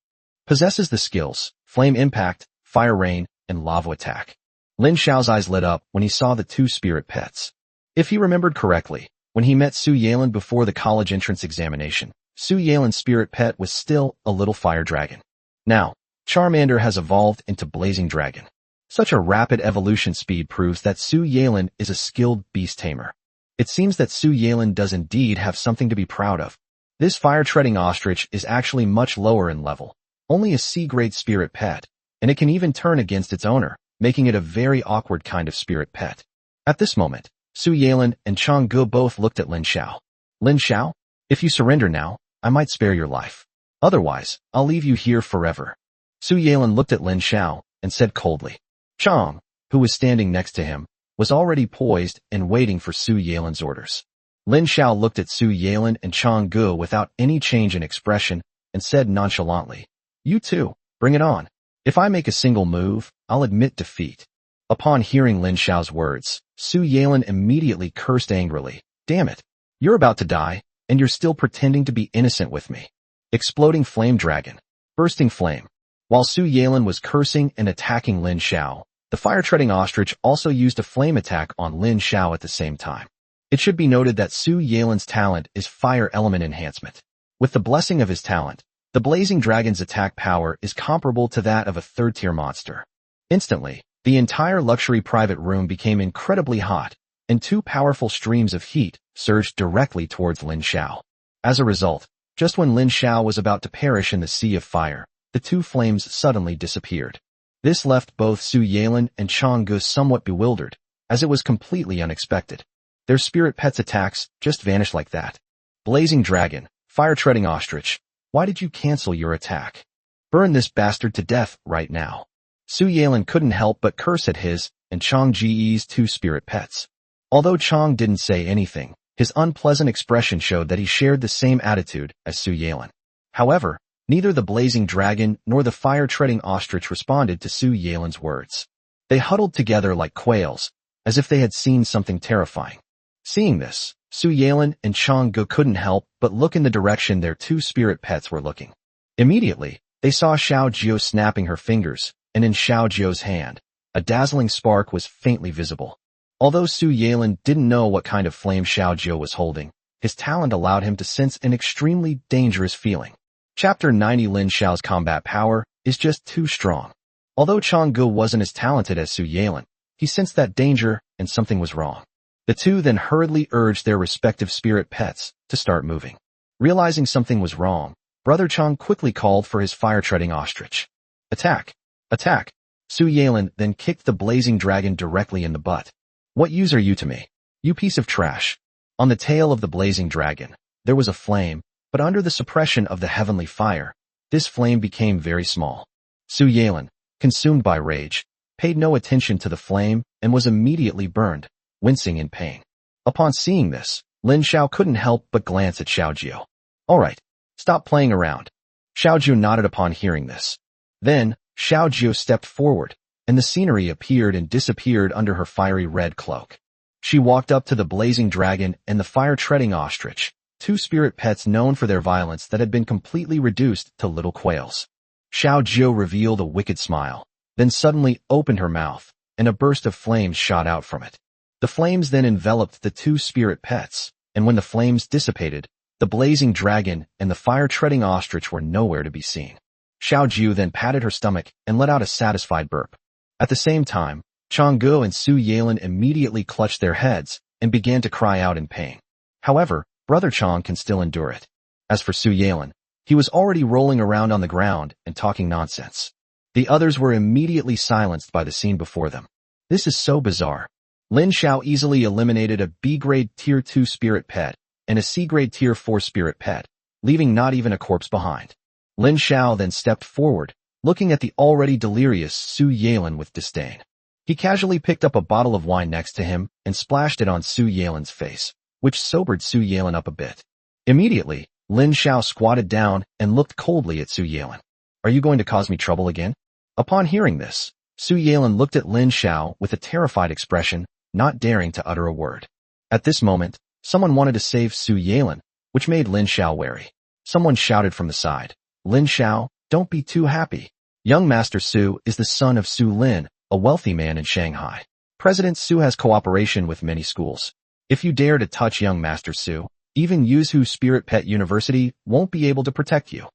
Speaker 1: Possesses the skills, Flame Impact, Fire Rain, and Lava Attack. Lin Xiao's eyes lit up when he saw the two spirit pets. If he remembered correctly, when he met Su Yalin before the college entrance examination, Su Yalin's spirit pet was still a little fire dragon. Now, Charmander has evolved into Blazing Dragon. Such a rapid evolution speed proves that Su Yalin is a skilled beast tamer. It seems that Su Yalin does indeed have something to be proud of. This fire-treading ostrich is actually much lower in level, only a C-grade spirit pet, and it can even turn against its owner, making it a very awkward kind of spirit pet. At this moment, Su Yalin and Changgu both looked at Lin Xiao. "Lin Xiao, if you surrender now, I might spare your life. Otherwise, I'll leave you here forever." Su Yalin looked at Lin Xiao and said coldly. Chang, who was standing next to him, was already poised and waiting for Su Yalin's orders. Lin Xiao looked at Su Yalin and Changgu without any change in expression and said nonchalantly, "You two, bring it on. If I make a single move, I'll admit defeat." Upon hearing Lin Xiao's words, Su Yalin immediately cursed angrily. "Damn it. You're about to die, and you're still pretending to be innocent with me." Exploding Flame Dragon. Bursting Flame. While Su Yalin was cursing and attacking Lin Xiao, the fire-treading ostrich also used a flame attack on Lin Xiao at the same time. It should be noted that Su Yelin's talent is fire element enhancement. With the blessing of his talent, the Blazing Dragon's attack power is comparable to that of a third-tier monster. Instantly, the entire luxury private room became incredibly hot, and two powerful streams of heat surged directly towards Lin Xiao. As a result, just when Lin Xiao was about to perish in the sea of fire, the two flames suddenly disappeared. This left both Su Yelin and Chang Ge somewhat bewildered, as it was completely unexpected. Their spirit pet's attacks just vanished like that. Blazing Dragon, Fire-Treading Ostrich, why did you cancel your attack? Burn this bastard to death right now. Su Yelin couldn't help but curse at his and Chang Ge's two spirit pets. Although Chang didn't say anything, his unpleasant expression showed that he shared the same attitude as Su Yelin. However, neither the Blazing Dragon nor the Fire-Treading Ostrich responded to Su Yelin's words. They huddled together like quails, as if they had seen something terrifying. Seeing this, Su Yelin and Chang Ge couldn't help but look in the direction their two spirit pets were looking. Immediately, they saw Xiao Jiao snapping her fingers, and in Xiao Jiao's hand, a dazzling spark was faintly visible. Although Su Yelin didn't know what kind of flame Xiao Jiao was holding, his talent allowed him to sense an extremely dangerous feeling. Chapter 90 Lin Xiao's combat power is just too strong. Although Chang Ge wasn't as talented as Su Yelin, he sensed that danger and something was wrong. The two then hurriedly urged their respective spirit pets to start moving. Realizing something was wrong, Brother Chang quickly called for his Fire-Treading Ostrich. Attack! Attack! Su Yelin then kicked the Blazing Dragon directly in the butt. What use are you to me? You piece of trash. On the tail of the Blazing Dragon, there was a flame, but under the suppression of the heavenly fire, this flame became very small. Su Yelin, consumed by rage, paid no attention to the flame and was immediately burned, wincing in pain. Upon seeing this, Lin Xiao couldn't help but glance at Xiao Jiao. All right, stop playing around. Xiao Jiao nodded upon hearing this. Then, Xiao Jiao stepped forward, and the scenery appeared and disappeared under her fiery red cloak. She walked up to the Blazing Dragon and the Fire-Treading Ostrich, two spirit pets known for their violence that had been completely reduced to little quails. Xiao Jiao revealed a wicked smile, then suddenly opened her mouth, and a burst of flames shot out from it. The flames then enveloped the two spirit pets, and when the flames dissipated, the Blazing Dragon and the Fire-Treading Ostrich were nowhere to be seen. Xiao Jiao then patted her stomach and let out a satisfied burp. At the same time, Chang Ge and Su Yelin immediately clutched their heads and began to cry out in pain. However, Brother Chang can still endure it. As for Su Yelin, he was already rolling around on the ground and talking nonsense. The others were immediately silenced by the scene before them. This is so bizarre. Lin Xiao easily eliminated a B-grade Tier 2 spirit pet and a C-grade Tier 4 spirit pet, leaving not even a corpse behind. Lin Xiao then stepped forward, looking at the already delirious Su Yelin with disdain. He casually picked up a bottle of wine next to him and splashed it on Su Yelin's face, which sobered Su Yelin up a bit. Immediately, Lin Xiao squatted down and looked coldly at Su Yelin. Are you going to cause me trouble again? Upon hearing this, Su Yelin looked at Lin Xiao with a terrified expression, not daring to utter a word. At this moment, someone wanted to save Su Yelin, which made Lin Xiao wary. Someone shouted from the side, Lin Xiao, don't be too happy. Young Master Su is the son of Su Lin, a wealthy man in Shanghai. President Su has cooperation with many schools. If you dare to touch young Master Su, even Yuzhu Spirit Pet University won't be able to protect you.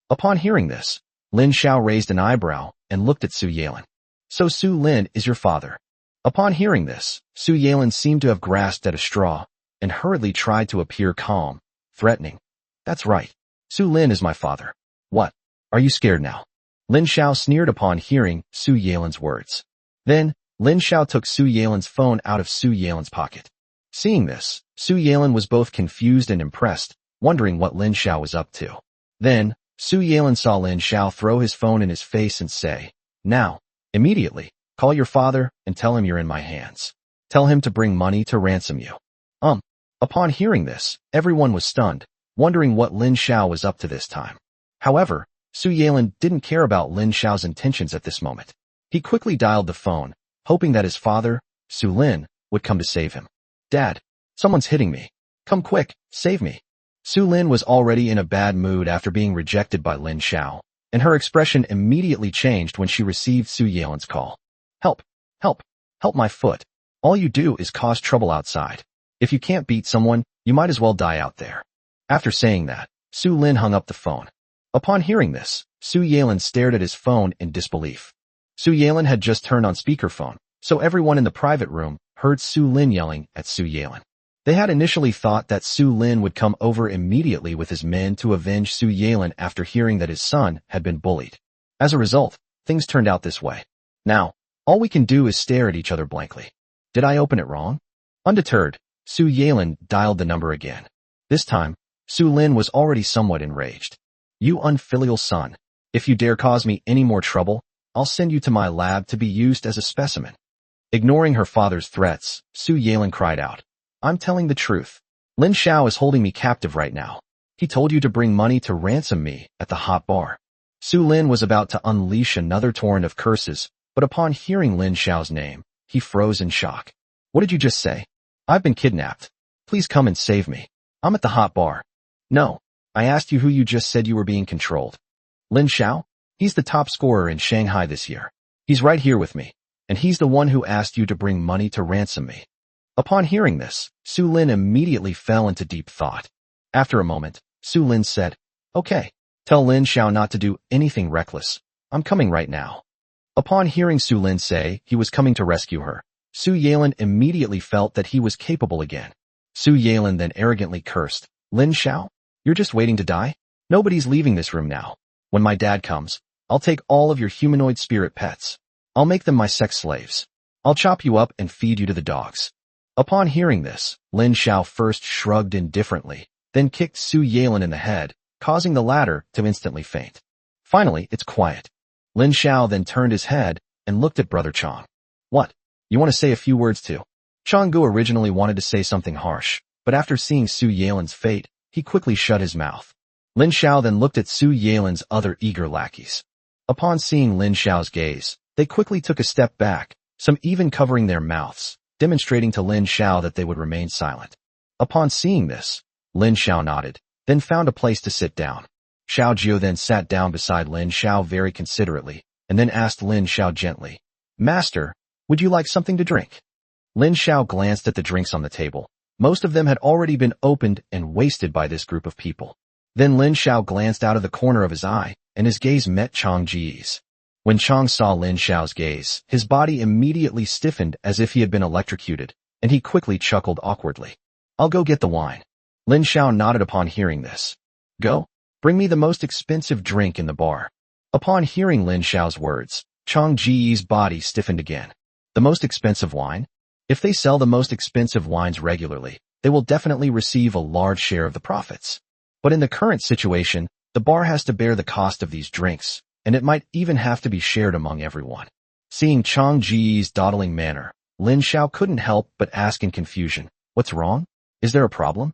Speaker 1: Upon hearing this, Lin Xiao raised an eyebrow and looked at Su Yelin. So Su Lin is your father. Upon hearing this, Su Yelin seemed to have grasped at a straw and hurriedly tried to appear calm, threatening. That's right. Su Lin is my father. What? Are you scared now? Lin Xiao sneered upon hearing Su Yelin's words. Then, Lin Xiao took Su Yelin's phone out of Su Yelin's pocket. Seeing this, Su Yelin was both confused and impressed, wondering what Lin Xiao was up to. Then, Su Yelin saw Lin Xiao throw his phone in his face and say, Now, immediately, call your father and tell him you're in my hands. Tell him to bring money to ransom you. Upon hearing this, everyone was stunned, wondering what Lin Xiao was up to this time. However, Su Yelin didn't care about Lin Xiao's intentions at this moment. He quickly dialed the phone, hoping that his father, Su Lin, would come to save him. Dad, someone's hitting me. Come quick, save me. Su Lin was already in a bad mood after being rejected by Lin Xiao, and her expression immediately changed when she received Su Yelin's call. Help, help, help my foot. All you do is cause trouble outside. If you can't beat someone, you might as well die out there. After saying that, Su Lin hung up the phone. Upon hearing this, Su Yelin stared at his phone in disbelief. Su Yelin had just turned on speakerphone, so everyone in the private room heard Su Lin yelling at Su Yelin. They had initially thought that Su Lin would come over immediately with his men to avenge Su Yelin after hearing that his son had been bullied. As a result, things turned out this way. Now, all we can do is stare at each other blankly. Did I open it wrong? Undeterred, Su Yelin dialed the number again. This time, Su Lin was already somewhat enraged. You unfilial son. If you dare cause me any more trouble, I'll send you to my lab to be used as a specimen. Ignoring her father's threats, Su Yelin cried out. I'm telling the truth. Lin Xiao is holding me captive right now. He told you to bring money to ransom me at the hot bar. Su Lin was about to unleash another torrent of curses, but upon hearing Lin Xiao's name, he froze in shock. What did you just say? I've been kidnapped. Please come and save me. I'm at the hot bar. No. I asked you who you just said you were being controlled. Lin Xiao? He's the top scorer in Shanghai this year. He's right here with me, and he's the one who asked you to bring money to ransom me. Upon hearing this, Su Lin immediately fell into deep thought. After a moment, Su Lin said, Okay, tell Lin Xiao not to do anything reckless. I'm coming right now. Upon hearing Su Lin say he was coming to rescue her, Su Yelin immediately felt that he was capable again. Su Yelin then arrogantly cursed, Lin Xiao? You're just waiting to die? Nobody's leaving this room now. When my dad comes, I'll take all of your humanoid spirit pets. I'll make them my sex slaves. I'll chop you up and feed you to the dogs. Upon hearing this, Lin Xiao first shrugged indifferently, then kicked Su Yelin in the head, causing the latter to instantly faint. Finally, it's quiet. Lin Xiao then turned his head and looked at Brother Chong. What? You want to say a few words too? Changgu originally wanted to say something harsh, but after seeing Su Yelin's fate, he quickly shut his mouth. Lin Xiao then looked at Su Yelin's other eager lackeys. Upon seeing Lin Xiao's gaze, they quickly took a step back, some even covering their mouths, demonstrating to Lin Xiao that they would remain silent. Upon seeing this, Lin Xiao nodded, then found a place to sit down. Xiao Jiu then sat down beside Lin Xiao very considerately, and then asked Lin Xiao gently, Master, would you like something to drink? Lin Xiao glanced at the drinks on the table. Most of them had already been opened and wasted by this group of people. Then Lin Xiao glanced out of the corner of his eye, and his gaze met Chang Ji's. When Chang saw Lin Xiao's gaze, his body immediately stiffened as if he had been electrocuted, and he quickly chuckled awkwardly. I'll go get the wine. Lin Xiao nodded upon hearing this. Go. Bring me the most expensive drink in the bar. Upon hearing Lin Xiao's words, Chang Ji's body stiffened again. The most expensive wine? If they sell the most expensive wines regularly, they will definitely receive a large share of the profits. But in the current situation, the bar has to bear the cost of these drinks, and it might even have to be shared among everyone. Seeing Chang Ji's dawdling manner, Lin Xiao couldn't help but ask in confusion, What's wrong? Is there a problem?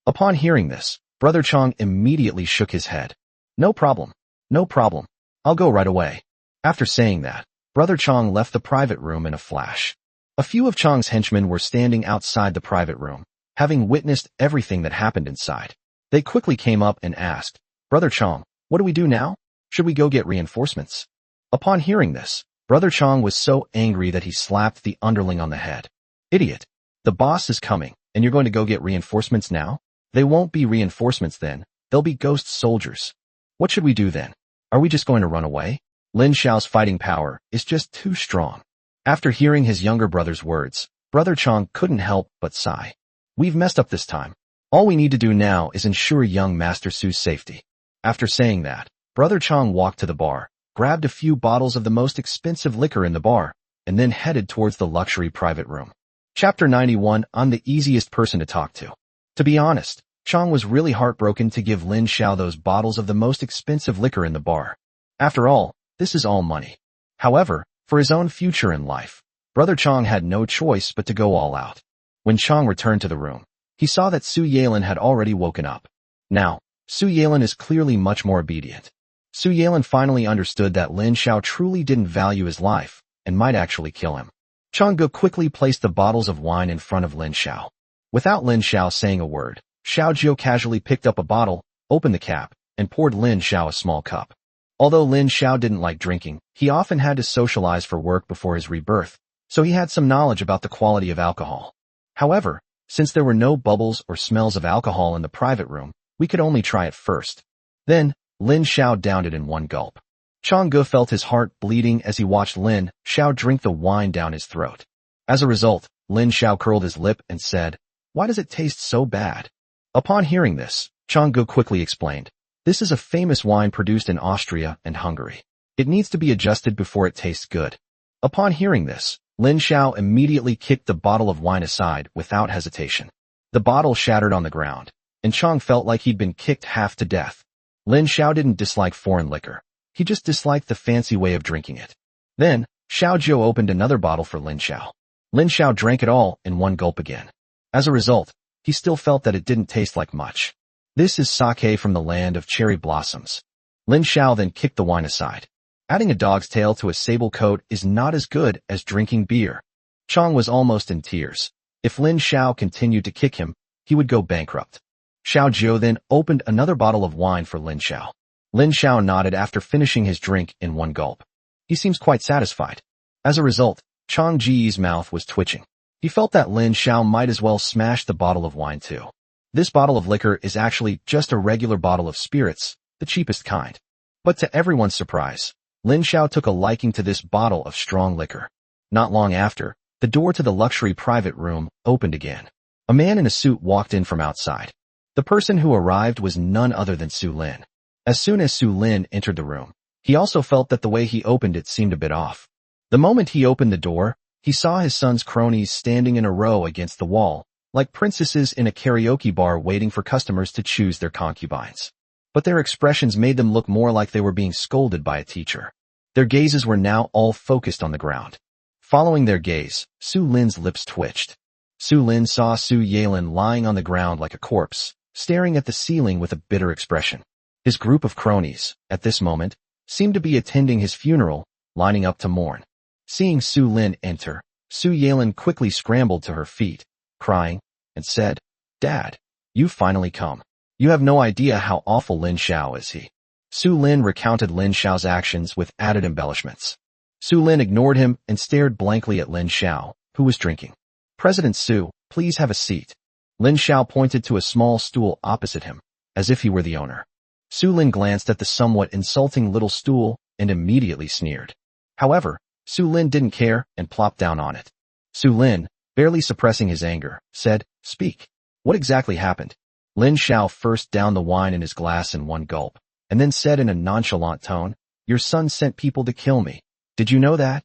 Speaker 1: Upon hearing this, Brother Chang immediately shook his head. No problem. No problem. I'll go right away. After saying that, Brother Chang left the private room in a flash. A few of Chang's henchmen were standing outside the private room, having witnessed everything that happened inside. They quickly came up and asked, Brother Chang, what do we do now? Should we go get reinforcements? Upon hearing this, Brother Chang was so angry that he slapped the underling on the head. Idiot! The boss is coming, and you're going to go get reinforcements now? They won't be reinforcements then, they'll be ghost soldiers. What should we do then? Are we just going to run away? Lin Xiao's fighting power is just too strong. After hearing his younger brother's words, Brother Chang couldn't help but sigh. We've messed up this time. All we need to do now is ensure young Master Su's safety. After saying that, Brother Chang walked to the bar, grabbed a few bottles of the most expensive liquor in the bar, and then headed towards the luxury private room. Chapter 91, I'm the easiest person to talk to. To be honest, Chang was really heartbroken to give Lin Xiao those bottles of the most expensive liquor in the bar. After all, this is all money. However, for his own future in life, Brother Chang had no choice but to go all out. When Chang returned to the room, he saw that Su Yelin had already woken up. Now, Su Yelin is clearly much more obedient. Su Yelin finally understood that Lin Xiao truly didn't value his life and might actually kill him. Chang Gu quickly placed the bottles of wine in front of Lin Xiao. Without Lin Xiao saying a word, Xiao Jiu casually picked up a bottle, opened the cap, and poured Lin Xiao a small cup. Although Lin Xiao didn't like drinking, he often had to socialize for work before his rebirth, so he had some knowledge about the quality of alcohol. However, Since there were no bubbles or smells of alcohol in the private room, we could only try it first. Then, Lin Xiao downed it in one gulp. Chang Ge felt his heart bleeding as he watched Lin Xiao drink the wine down his throat. As a result, Lin Xiao curled his lip and said, "Why does it taste so bad?" Upon hearing this, Chang Ge quickly explained, "This is a famous wine produced in Austria and Hungary. It needs to be adjusted before it tastes good." Upon hearing this, Lin Xiao immediately kicked the bottle of wine aside without hesitation. The bottle shattered on the ground, and Chang felt like he'd been kicked half to death. Lin Xiao didn't dislike foreign liquor. He just disliked the fancy way of drinking it. Then, Xiao Zhou opened another bottle for Lin Xiao. Lin Xiao drank it all in one gulp again. As a result, he still felt that it didn't taste like much. "This is sake from the land of cherry blossoms." Lin Xiao then kicked the wine aside. Adding a dog's tail to a sable coat is not as good as drinking beer. Chang was almost in tears. If Lin Xiao continued to kick him, he would go bankrupt. Xiao Zhou then opened another bottle of wine for Lin Xiao. Lin Xiao nodded after finishing his drink in one gulp. He seems quite satisfied. As a result, Chang Ji's mouth was twitching. He felt that Lin Xiao might as well smash the bottle of wine too. This bottle of liquor is actually just a regular bottle of spirits, the cheapest kind. But to everyone's surprise, Lin Xiao took a liking to this bottle of strong liquor. Not long after, the door to the luxury private room opened again. A man in a suit walked in from outside. The person who arrived was none other than Su Lin. As soon as Su Lin entered the room, he also felt that the way he opened it seemed a bit off. The moment he opened the door, he saw his son's cronies standing in a row against the wall, like princesses in a karaoke bar waiting for customers to choose their concubines. But their expressions made them look more like they were being scolded by a teacher. Their gazes were now all focused on the ground. Following their gaze, Su Lin's lips twitched. Su Lin saw Su Yelin lying on the ground like a corpse, staring at the ceiling with a bitter expression. His group of cronies, at this moment, seemed to be attending his funeral, lining up to mourn. Seeing Su Lin enter, Su Yelin quickly scrambled to her feet, crying, and said, "Dad, you've finally come. You have no idea how awful Lin Xiao is he." Su Lin recounted Lin Xiao's actions with added embellishments. Su Lin ignored him and stared blankly at Lin Xiao, who was drinking. "President Su, please have a seat." Lin Xiao pointed to a small stool opposite him, as if he were the owner. Su Lin glanced at the somewhat insulting little stool and immediately sneered. However, Su Lin didn't care and plopped down on it. Su Lin, barely suppressing his anger, said, "Speak. What exactly happened?" Lin Xiao first downed the wine in his glass in one gulp, and then said in a nonchalant tone, "Your son sent people to kill me. Did you know that?"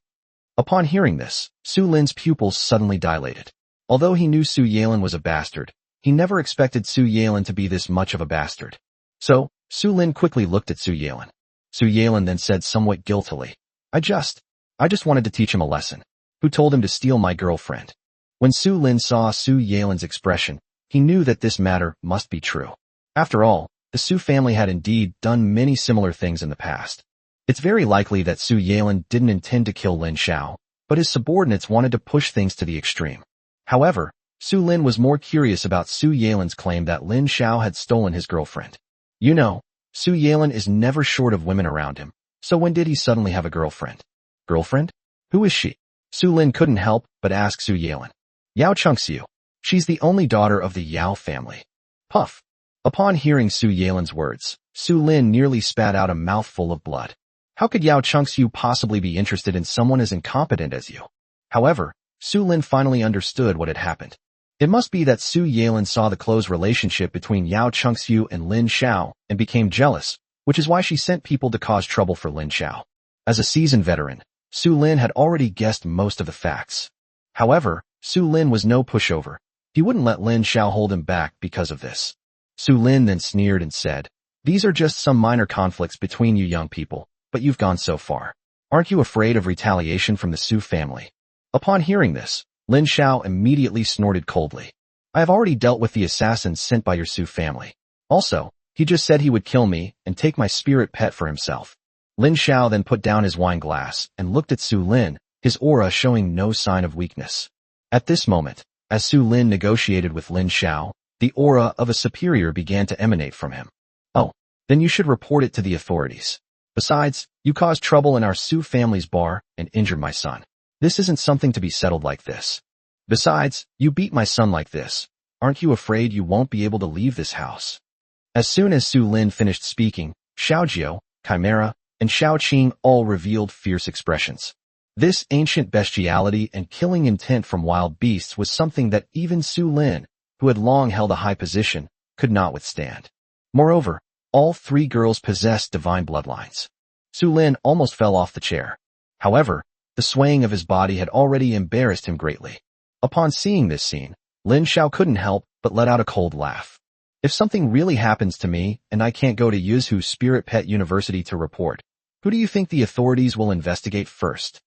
Speaker 1: Upon hearing this, Su Lin's pupils suddenly dilated. Although he knew Su Yelin was a bastard, he never expected Su Yelin to be this much of a bastard. So, Su Lin quickly looked at Su Yelin. Su Yelin then said somewhat guiltily, I just wanted to teach him a lesson. Who told him to steal my girlfriend?" When Su Lin saw Su Yelin's expression, he knew that this matter must be true. After all, the Su family had indeed done many similar things in the past. It's very likely that Su Yelin didn't intend to kill Lin Xiao, but his subordinates wanted to push things to the extreme. However, Su Lin was more curious about Su Yelin's claim that Lin Xiao had stolen his girlfriend. You know, Su Yelin is never short of women around him, so when did he suddenly have a girlfriend? Girlfriend? Who is she? Su Lin couldn't help but ask Su Yelin. Yao Chengxiu. She's the only daughter of the Yao family. Puff. Upon hearing Su Yelin's words, Su Lin nearly spat out a mouthful of blood. How could Yao Chengxiu possibly be interested in someone as incompetent as you? However, Su Lin finally understood what had happened. It must be that Su Yelin saw the close relationship between Yao Chengxiu and Lin Xiao and became jealous, which is why she sent people to cause trouble for Lin Xiao. As a seasoned veteran, Su Lin had already guessed most of the facts. However, Su Lin was no pushover. He wouldn't let Lin Xiao hold him back because of this. Su Lin then sneered and said, "These are just some minor conflicts between you young people, but you've gone so far. Aren't you afraid of retaliation from the Su family?" Upon hearing this, Lin Xiao immediately snorted coldly. "I have already dealt with the assassins sent by your Su family. Also, he just said he would kill me and take my spirit pet for himself." Lin Xiao then put down his wine glass and looked at Su Lin, his aura showing no sign of weakness. At this moment, as Su Lin negotiated with Lin Xiao, the aura of a superior began to emanate from him. "Oh, then you should report it to the authorities. Besides, you caused trouble in our Su family's bar and injured my son. This isn't something to be settled like this." Besides, you beat my son like this. Aren't you afraid you won't be able to leave this house? As soon as Su Lin finished speaking, Xiao Jiao, Chimera, and Xiao Qing all revealed fierce expressions. This ancient bestiality and killing intent from wild beasts was something that even Su Lin, who had long held a high position, could not withstand. Moreover, all three girls possessed divine bloodlines. Su Lin almost fell off the chair. However, the swaying of his body had already embarrassed him greatly. Upon seeing this scene, Lin Xiao couldn't help but let out a cold laugh. If something really happens to me and I can't go to Yuzhu Spirit Pet University to report, who do you think the authorities will investigate first?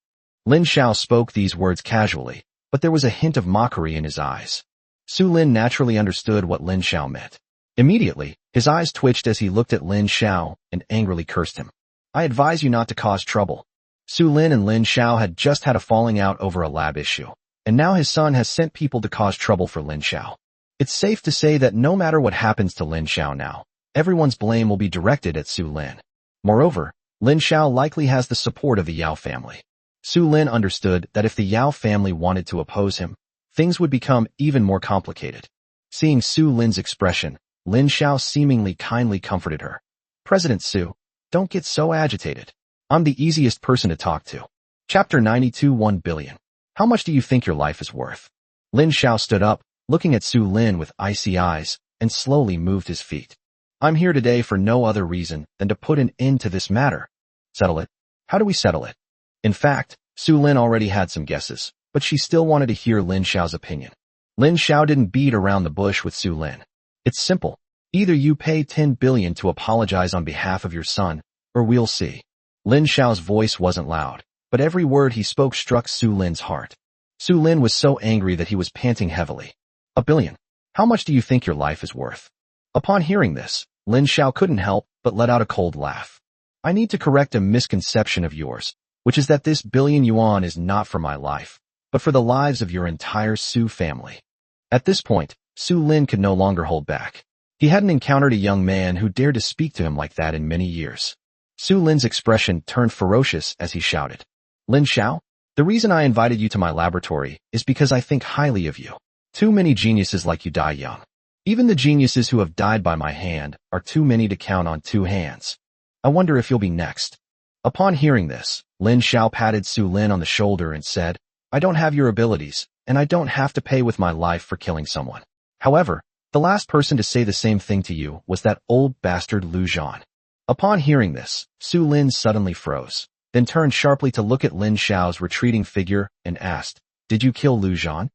Speaker 1: Lin Xiao spoke these words casually, but there was a hint of mockery in his eyes. Su Lin naturally understood what Lin Xiao meant. Immediately, his eyes twitched as he looked at Lin Xiao and angrily cursed him. I advise you not to cause trouble. Su Lin and Lin Xiao had just had a falling out over a lab issue, and now his son has sent people to cause trouble for Lin Xiao. It's safe to say that no matter what happens to Lin Xiao now, everyone's blame will be directed at Su Lin. Moreover, Lin Xiao likely has the support of the Yao family. Su Lin understood that if the Yao family wanted to oppose him, things would become even more complicated. Seeing Su Lin's expression, Lin Xiao seemingly kindly comforted her. President Su, don't get so agitated. I'm the easiest person to talk to. Chapter 92 1 billion. How much do you think your life is worth? Lin Xiao stood up, looking at Su Lin with icy eyes, and slowly moved his feet. I'm here today for no other reason than to put an end to this matter. Settle it? How do we settle it? In fact, Su Lin already had some guesses, but she still wanted to hear Lin Xiao's opinion. Lin Xiao didn't beat around the bush with Su Lin. It's simple. Either you pay 10 billion to apologize on behalf of your son, or we'll see. Lin Xiao's voice wasn't loud, but every word he spoke struck Su Lin's heart. Su Lin was so angry that he was panting heavily. $1 billion. How much do you think your life is worth? Upon hearing this, Lin Xiao couldn't help but let out a cold laugh. I need to correct a misconception of yours, which is that this billion yuan is not for my life, but for the lives of your entire Su family. At this point, Su Lin could no longer hold back. He hadn't encountered a young man who dared to speak to him like that in many years. Su Lin's expression turned ferocious as he shouted. Lin Xiao, the reason I invited you to my laboratory is because I think highly of you. Too many geniuses like you die young. Even the geniuses who have died by my hand are too many to count on two hands. I wonder if you'll be next. Upon hearing this, Lin Xiao patted Su Lin on the shoulder and said, I don't have your abilities, and I don't have to pay with my life for killing someone. However, the last person to say the same thing to you was that old bastard Lu Zhan. Upon hearing this, Su Lin suddenly froze, then turned sharply to look at Lin Xiao's retreating figure and asked, Did you kill Lu Zhan?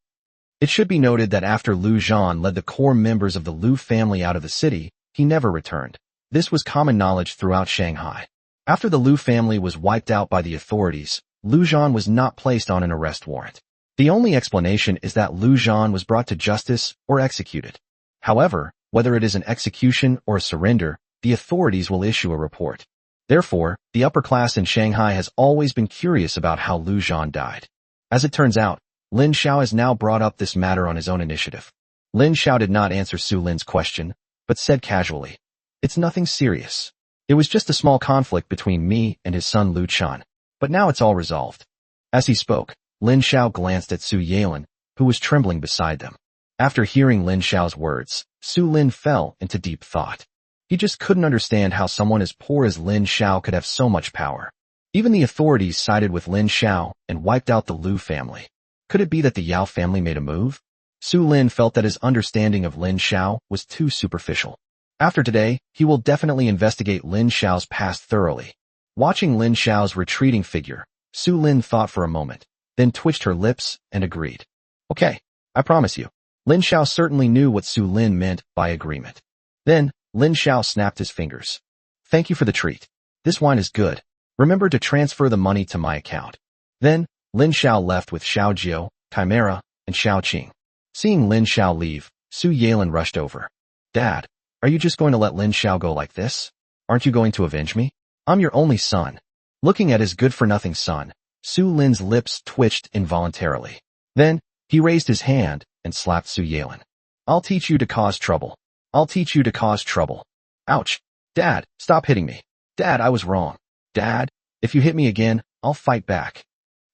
Speaker 1: It should be noted that after Lu Zhan led the core members of the Lu family out of the city, he never returned. This was common knowledge throughout Shanghai. After the Lu family was wiped out by the authorities, Lu Zhan was not placed on an arrest warrant. The only explanation is that Lu Zhan was brought to justice or executed. However, whether it is an execution or a surrender, the authorities will issue a report. Therefore, the upper class in Shanghai has always been curious about how Lu Zhan died. As it turns out, Lin Xiao has now brought up this matter on his own initiative. Lin Xiao did not answer Su Lin's question, but said casually, It's nothing serious. It was just a small conflict between me and his son Lu Chan, but now it's all resolved. As he spoke, Lin Xiao glanced at Su Yalin, who was trembling beside them. After hearing Lin Xiao's words, Su Lin fell into deep thought. He just couldn't understand how someone as poor as Lin Xiao could have so much power. Even the authorities sided with Lin Xiao and wiped out the Lu family. Could it be that the Yao family made a move? Su Lin felt that his understanding of Lin Xiao was too superficial. After today, he will definitely investigate Lin Xiao's past thoroughly. Watching Lin Xiao's retreating figure, Su Lin thought for a moment, then twitched her lips and agreed. Okay, I promise you. Lin Xiao certainly knew what Su Lin meant by agreement. Then, Lin Xiao snapped his fingers. Thank you for the treat. This wine is good. Remember to transfer the money to my account. Then, Lin Xiao left with Xiao Jiao, Chimera, and Xiao Qing. Seeing Lin Xiao leave, Su Yalin rushed over. Dad, are you just going to let Lin Xiao go like this? Aren't you going to avenge me? I'm your only son. Looking at his good-for-nothing son, Su Lin's lips twitched involuntarily. Then, he raised his hand and slapped Su Yalin. I'll teach you to cause trouble. I'll teach you to cause trouble. Ouch. Dad, stop hitting me. Dad, I was wrong. Dad, if you hit me again, I'll fight back.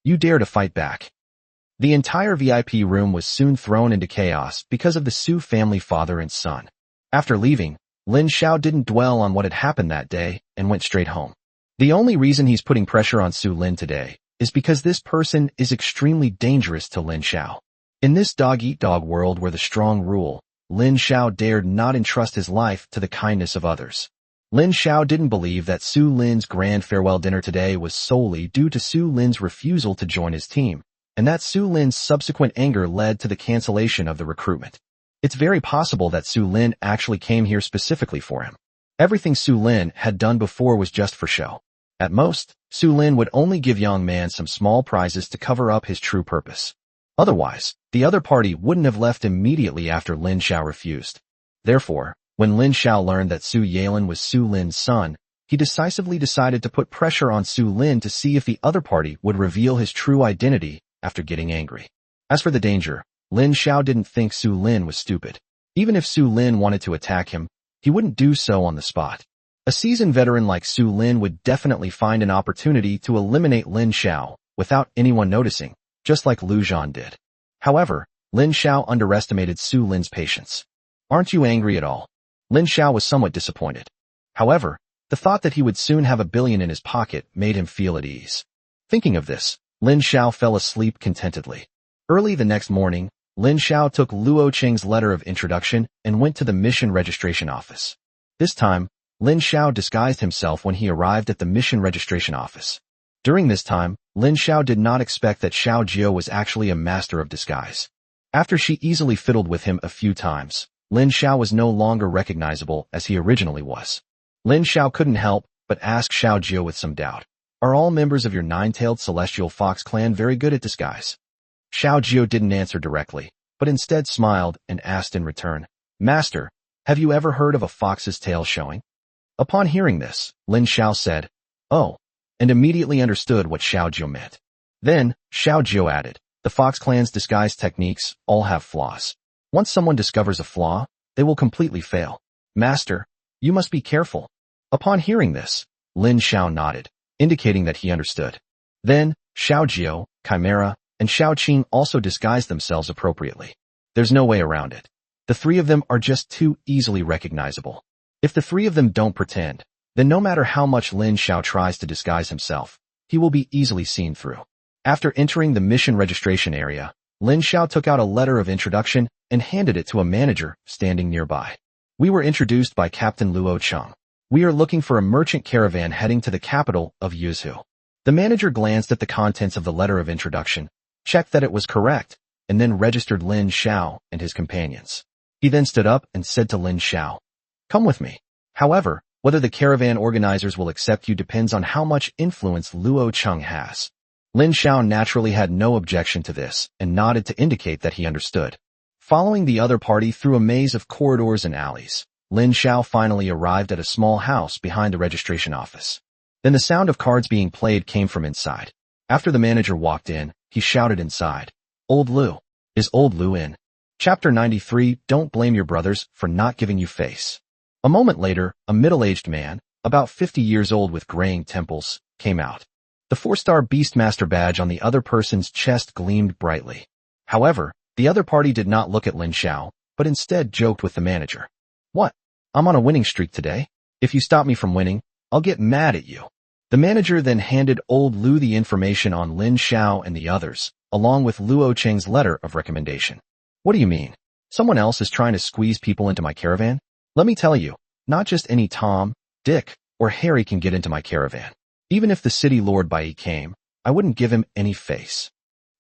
Speaker 1: You dare to fight back. The entire VIP room was soon thrown into chaos because of the Su family father and son. After leaving, Lin Xiao didn't dwell on what had happened that day and went straight home. The only reason he's putting pressure on Su Lin today is because this person is extremely dangerous to Lin Xiao. In this dog-eat-dog world where the strong rule, Lin Xiao dared not entrust his life to the kindness of others. Lin Xiao didn't believe that Su Lin's grand farewell dinner today was solely due to Su Lin's refusal to join his team, and that Su Lin's subsequent anger led to the cancellation of the recruitment. It's very possible that Su Lin actually came here specifically for him. Everything Su Lin had done before was just for show. At most, Su Lin would only give young man some small prizes to cover up his true purpose. Otherwise, the other party wouldn't have left immediately after Lin Xiao refused. Therefore, when Lin Xiao learned that Su Yalin was Su Lin's son, he decisively decided to put pressure on Su Lin to see if the other party would reveal his true identity after getting angry. As for the danger, Lin Xiao didn't think Su Lin was stupid. Even if Su Lin wanted to attack him, he wouldn't do so on the spot. A seasoned veteran like Su Lin would definitely find an opportunity to eliminate Lin Xiao without anyone noticing, just like Lu Zhan did. However, Lin Xiao underestimated Su Lin's patience. "Aren't you angry at all?" Lin Xiao was somewhat disappointed. However, the thought that he would soon have $1 billion in his pocket made him feel at ease. Thinking of this, Lin Xiao fell asleep contentedly. Early the next morning, Lin Xiao took Luo Cheng's letter of introduction and went to the mission registration office. This time, Lin Xiao disguised himself when he arrived at the mission registration office. During this time, Lin Xiao did not expect that Xiao Jiao was actually a master of disguise. After she easily fiddled with him a few times, Lin Xiao was no longer recognizable as he originally was. Lin Xiao couldn't help but ask Xiao Jiao with some doubt, "Are all members of your nine-tailed celestial fox clan very good at disguise?" Xiao Jiao didn't answer directly, but instead smiled and asked in return, "Master, have you ever heard of a fox's tail showing?" Upon hearing this, Lin Xiao said, "Oh," and immediately understood what Xiao Jiao meant. Then, Xiao Jiao added, "The Fox Clan's disguise techniques all have flaws. Once someone discovers a flaw, they will completely fail. Master, you must be careful." Upon hearing this, Lin Xiao nodded, indicating that he understood. Then, Xiao Jiao, Chimera, and Xiao Qing also disguised themselves appropriately. There's no way around it. The three of them are just too easily recognizable. If the three of them don't pretend, then no matter how much Lin Xiao tries to disguise himself, he will be easily seen through. After entering the mission registration area, Lin Xiao took out a letter of introduction and handed it to a manager standing nearby. "We were introduced by Captain Luo Cheng. We are looking for a merchant caravan heading to the capital of Yuzhou." The manager glanced at the contents of the letter of introduction, checked that it was correct, and then registered Lin Xiao and his companions. He then stood up and said to Lin Xiao, "Come with me." However, whether the caravan organizers will accept you depends on how much influence Luo Cheng has. Lin Xiao naturally had no objection to this and nodded to indicate that he understood. Following the other party through a maze of corridors and alleys, Lin Xiao finally arrived at a small house behind the registration office. Then the sound of cards being played came from inside. After the manager walked in, he shouted inside, "Old Lu. Is Old Lu in?" Chapter 93, Don't Blame Your Brothers for Not Giving You Face. A moment later, a middle-aged man, about 50 years old with graying temples, came out. The 4-star Beastmaster badge on the other person's chest gleamed brightly. However, the other party did not look at Lin Xiao, but instead joked with the manager. "What? I'm on a winning streak today. If you stop me from winning, I'll get mad at you." The manager then handed Old Lu the information on Lin Xiao and the others, along with Luo Cheng's letter of recommendation. "What do you mean? Someone else is trying to squeeze people into my caravan? Let me tell you, not just any Tom, Dick, or Harry can get into my caravan. Even if the city lord Bai came, I wouldn't give him any face."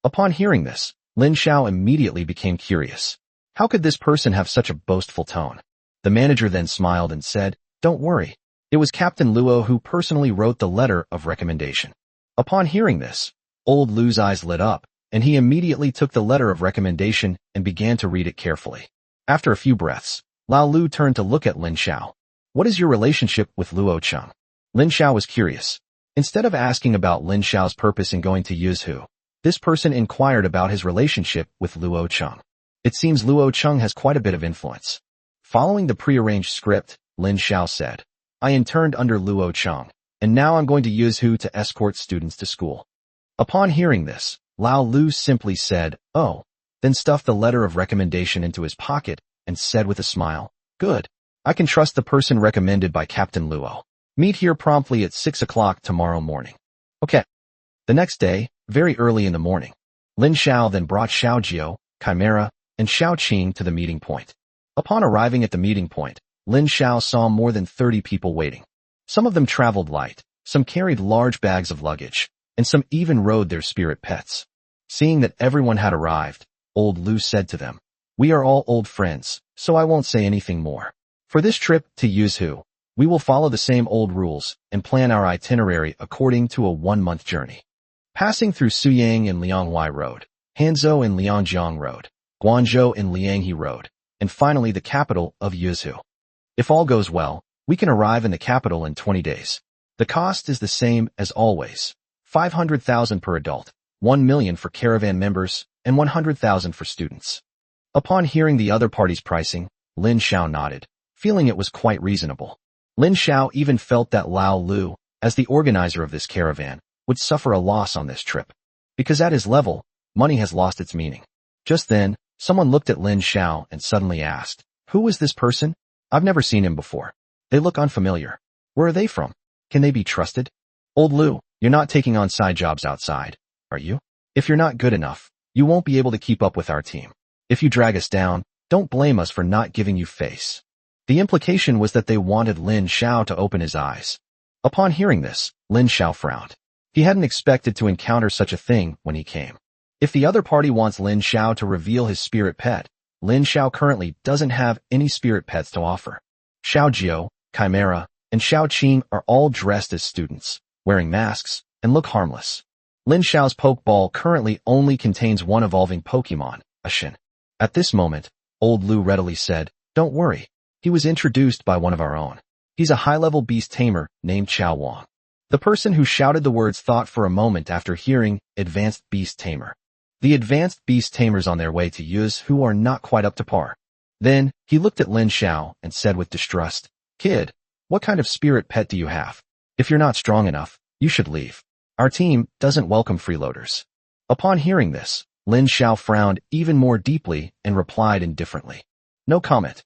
Speaker 1: Upon hearing this, Lin Xiao immediately became curious. How could this person have such a boastful tone? The manager then smiled and said, "Don't worry. It was Captain Luo who personally wrote the letter of recommendation." Upon hearing this, Old Lu's eyes lit up, and he immediately took the letter of recommendation and began to read it carefully. After a few breaths, Lao Lu turned to look at Lin Xiao. "What is your relationship with Luo Cheng?" Lin Xiao was curious. Instead of asking about Lin Xiao's purpose in going to Yuzhou, this person inquired about his relationship with Luo Cheng. It seems Luo Cheng has quite a bit of influence. Following the prearranged script, Lin Xiao said, "I interned under Luo Cheng, and now I'm going to Yuzhou to escort students to school." Upon hearing this, Lao Lu simply said, "Oh," then stuffed the letter of recommendation into his pocket and said with a smile, "Good. I can trust the person recommended by Captain Luo. Meet here promptly at 6 o'clock tomorrow morning." Okay. The next day, very early in the morning, Lin Xiao then brought Xiao Jiao, Chimera, and Xiao Qing to the meeting point. Upon arriving at the meeting point, Lin Xiao saw more than 30 people waiting. Some of them traveled light, some carried large bags of luggage, and some even rode their spirit pets. Seeing that everyone had arrived, old Lu said to them, "We are all old friends, so I won't say anything more. For this trip to Yuzhou, we will follow the same old rules and plan our itinerary according to a 1-month journey. Passing through Suyang and Lianghuai Road, Hanzhou and Liangjiang Road, Guangzhou and Lianghe Road, and finally the capital of Yuzhou. If all goes well, we can arrive in the capital in 20 days. The cost is the same as always, 500,000 per adult, 1 million for caravan members, and 100,000 for students." Upon hearing the other party's pricing, Lin Xiao nodded, feeling it was quite reasonable. Lin Xiao even felt that Lao Lu, as the organizer of this caravan, would suffer a loss on this trip. Because at his level, money has lost its meaning. Just then, someone looked at Lin Xiao and suddenly asked, "Who is this person? I've never seen him before. They look unfamiliar. Where are they from? Can they be trusted?" "Old Lu, you're not taking on side jobs outside, are you? If you're not good enough, you won't be able to keep up with our team. If you drag us down, don't blame us for not giving you face." The implication was that they wanted Lin Xiao to open his eyes. Upon hearing this, Lin Xiao frowned. He hadn't expected to encounter such a thing when he came. If the other party wants Lin Xiao to reveal his spirit pet, Lin Xiao currently doesn't have any spirit pets to offer. Xiao Jiao, Chimera, and Xiao Qing are all dressed as students, wearing masks, and look harmless. Lin Xiao's Pokeball currently only contains one evolving Pokemon, a Shin. At this moment, old Lu readily said, "Don't worry. He was introduced by one of our own. He's a high-level beast tamer named Chao Wang." The person who shouted the words thought for a moment after hearing Advanced Beast Tamer. The Advanced Beast Tamers on their way to Yuzhou are not quite up to par. Then, he looked at Lin Xiao and said with distrust, "Kid, what kind of spirit pet do you have? If you're not strong enough, you should leave. Our team doesn't welcome freeloaders." Upon hearing this, Lin Xiao frowned even more deeply and replied indifferently, "No comment."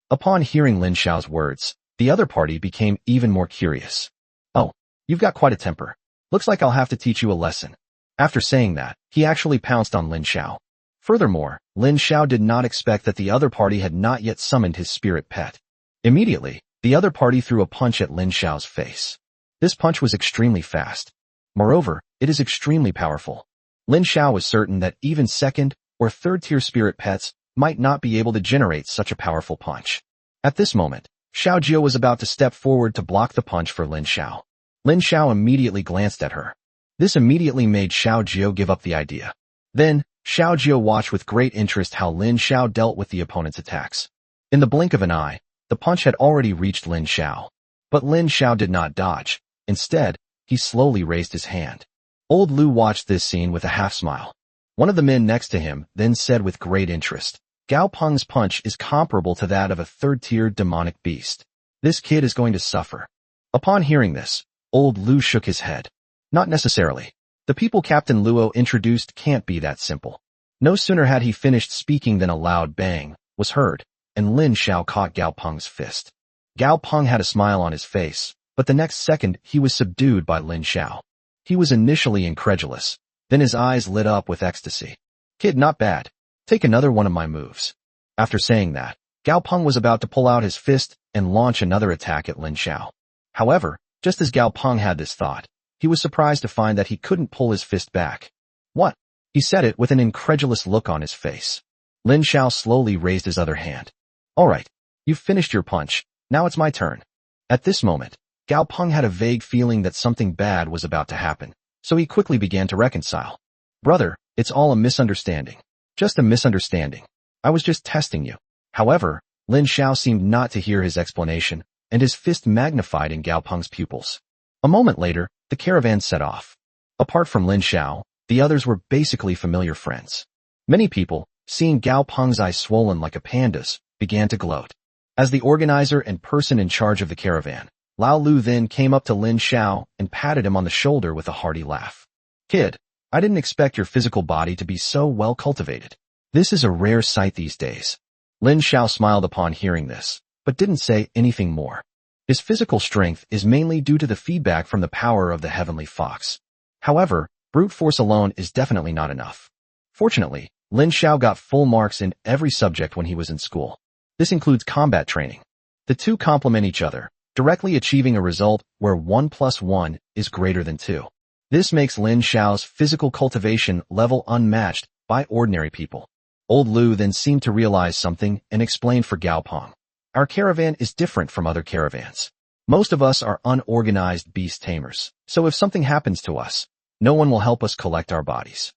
Speaker 1: Upon hearing Lin Xiao's words, the other party became even more curious. "Oh, you've got quite a temper. Looks like I'll have to teach you a lesson." After saying that, he actually pounced on Lin Xiao. Furthermore, Lin Xiao did not expect that the other party had not yet summoned his spirit pet. Immediately, the other party threw a punch at Lin Xiao's face. This punch was extremely fast. Moreover, it is extremely powerful. Lin Xiao was certain that even second or third-tier spirit pets might not be able to generate such a powerful punch. At this moment, Xiao Jiao was about to step forward to block the punch for Lin Xiao. Lin Xiao immediately glanced at her. This immediately made Xiao Jiao give up the idea. Then, Xiao Jiao watched with great interest how Lin Xiao dealt with the opponent's attacks. In the blink of an eye, the punch had already reached Lin Xiao. But Lin Xiao did not dodge. Instead, he slowly raised his hand. Old Lu watched this scene with a half-smile. One of the men next to him then said with great interest, "Gao Peng's punch is comparable to that of a third-tier demonic beast. This kid is going to suffer." Upon hearing this, old Lu shook his head. "Not necessarily. The people Captain Luo introduced can't be that simple." No sooner had he finished speaking than a loud bang was heard, and Lin Xiao caught Gao Peng's fist. Gao Peng had a smile on his face, but the next second he was subdued by Lin Xiao. He was initially incredulous, then his eyes lit up with ecstasy. "Kid, not bad. Take another one of my moves." After saying that, Gao Peng was about to pull out his fist and launch another attack at Lin Xiao. However, just as Gao Peng had this thought, he was surprised to find that he couldn't pull his fist back. "What?" He said it with an incredulous look on his face. Lin Xiao slowly raised his other hand. "All right, you've finished your punch. Now it's my turn." At this moment, Gao Peng had a vague feeling that something bad was about to happen, so he quickly began to reconcile. "Brother, it's all a misunderstanding. Just a misunderstanding. I was just testing you." However, Lin Xiao seemed not to hear his explanation, and his fist magnified in Gao Peng's pupils. A moment later, the caravan set off. Apart from Lin Xiao, the others were basically familiar friends. Many people, seeing Gao Peng's eyes swollen like a panda's, began to gloat. As the organizer and person in charge of the caravan, Lao Lu then came up to Lin Xiao and patted him on the shoulder with a hearty laugh. "Kid, I didn't expect your physical body to be so well cultivated. This is a rare sight these days. Lin Xiao smiled upon hearing this, but didn't say anything more. His physical strength is mainly due to the feedback from the power of the heavenly fox. However, brute force alone is definitely not enough. Fortunately, Lin Xiao got full marks in every subject when he was in school. This includes combat training. The two complement each other, directly achieving a result where 1 plus 1 is greater than 2. This makes Lin Xiao's physical cultivation level unmatched by ordinary people. Old Lu then seemed to realize something and explained for Gao Peng. Our caravan is different from other caravans. Most of us are unorganized beast tamers, so if something happens to us, no one will help us collect our bodies.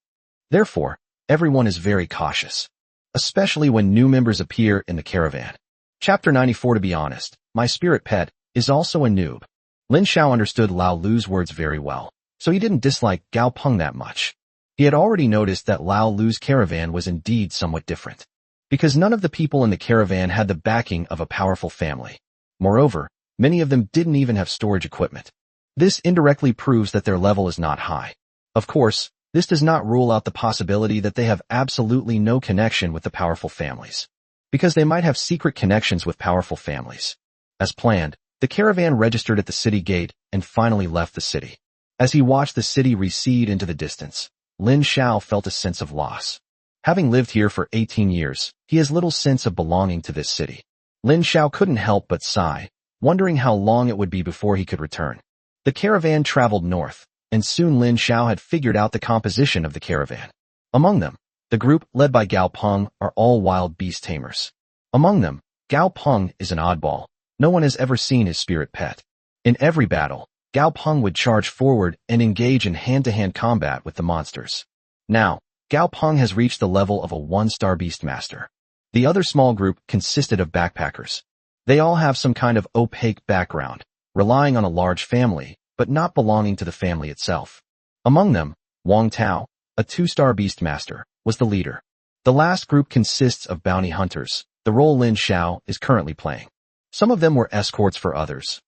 Speaker 1: Therefore, everyone is very cautious, especially when new members appear in the caravan. Chapter 94. To be honest, my spirit pet is also a noob. Lin Xiao understood Lao Lu's words very well, so he didn't dislike Gao Peng that much. He had already noticed that Lao Lu's caravan was indeed somewhat different, because none of the people in the caravan had the backing of a powerful family. Moreover, many of them didn't even have storage equipment. This indirectly proves that their level is not high. Of course, this does not rule out the possibility that they have absolutely no connection with the powerful families, because they might have secret connections with powerful families. As planned, the caravan registered at the city gate and finally left the city. As he watched the city recede into the distance, Lin Xiao felt a sense of loss. Having lived here for 18 years, he has little sense of belonging to this city. Lin Xiao couldn't help but sigh, wondering how long it would be before he could return. The caravan traveled north, and soon Lin Xiao had figured out the composition of the caravan. Among them, the group led by Gao Peng are all wild beast tamers. Among them, Gao Peng is an oddball. No one has ever seen his spirit pet. In every battle, Gao Peng would charge forward and engage in hand-to-hand combat with the monsters. Now, Gao Peng has reached the level of a 1-star beastmaster. The other small group consisted of backpackers. They all have some kind of opaque background, relying on a large family, but not belonging to the family itself. Among them, Wang Tao, a 2-star beastmaster, was the leader. The last group consists of bounty hunters, the role Lin Xiao is currently playing. Some of them were escorts for others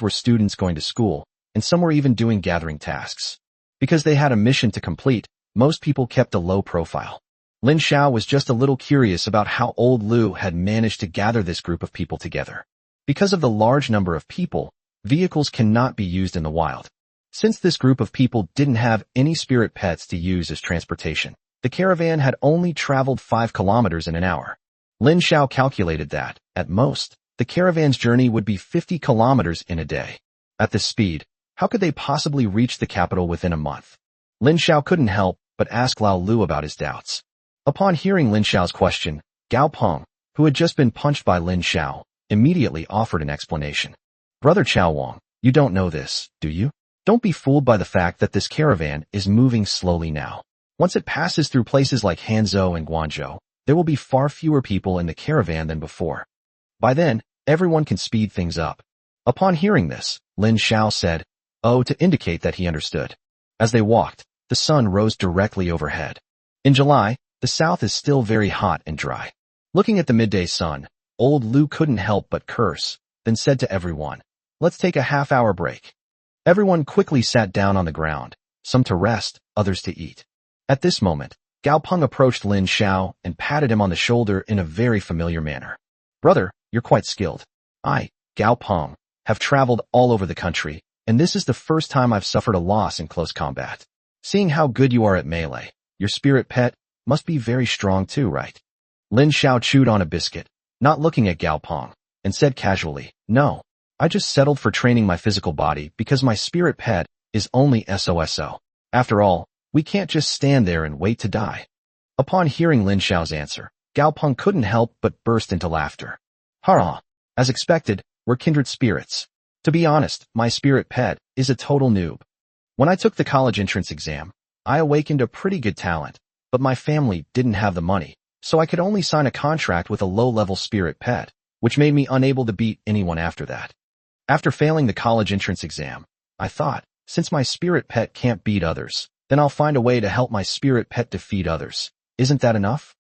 Speaker 1: were students going to school, and some were even doing gathering tasks. Because they had a mission to complete, most people kept a low profile. Lin Xiao was just a little curious about how old Lu had managed to gather this group of people together. Because of the large number of people, vehicles cannot be used in the wild. Since this group of people didn't have any spirit pets to use as transportation, the caravan had only traveled 5 kilometers in an hour. Lin Xiao calculated that, at most, the caravan's journey would be 50 kilometers in a day. At this speed, how could they possibly reach the capital within a month? Lin Xiao couldn't help but ask Lao Lu about his doubts. Upon hearing Lin Xiao's question, Gao Peng, who had just been punched by Lin Xiao, immediately offered an explanation. Brother Chao Wang, you don't know this, do you? Don't be fooled by the fact that this caravan is moving slowly now. Once it passes through places like Hanzhou and Guangzhou, there will be far fewer people in the caravan than before. By then, everyone can speed things up. Upon hearing this, Lin Xiao said, "Oh," to indicate that he understood. As they walked, the sun rose directly overhead. In July, the south is still very hot and dry. Looking at the midday sun, old Lu couldn't help but curse, then said to everyone, "Let's take a half-hour break." Everyone quickly sat down on the ground, some to rest, others to eat. At this moment, Gao Peng approached Lin Xiao and patted him on the shoulder in a very familiar manner. "Brother, you're quite skilled. I, Gao Peng, have traveled all over the country, and this is the first time I've suffered a loss in close combat. Seeing how good you are at melee, your spirit pet must be very strong too, right?" Lin Xiao chewed on a biscuit, not looking at Gao Peng, and said casually, "No, I just settled for training my physical body because my spirit pet is only SOSO. After all, we can't just stand there and wait to die." Upon hearing Lin Xiao's answer, Gao Peng couldn't help but burst into laughter. "Ha! As expected, we're kindred spirits. To be honest, my spirit pet is a total noob. When I took the college entrance exam, I awakened a pretty good talent, but my family didn't have the money, so I could only sign a contract with a low-level spirit pet, which made me unable to beat anyone after that. After failing the college entrance exam, I thought, since my spirit pet can't beat others, then I'll find a way to help my spirit pet defeat others. Isn't that enough?"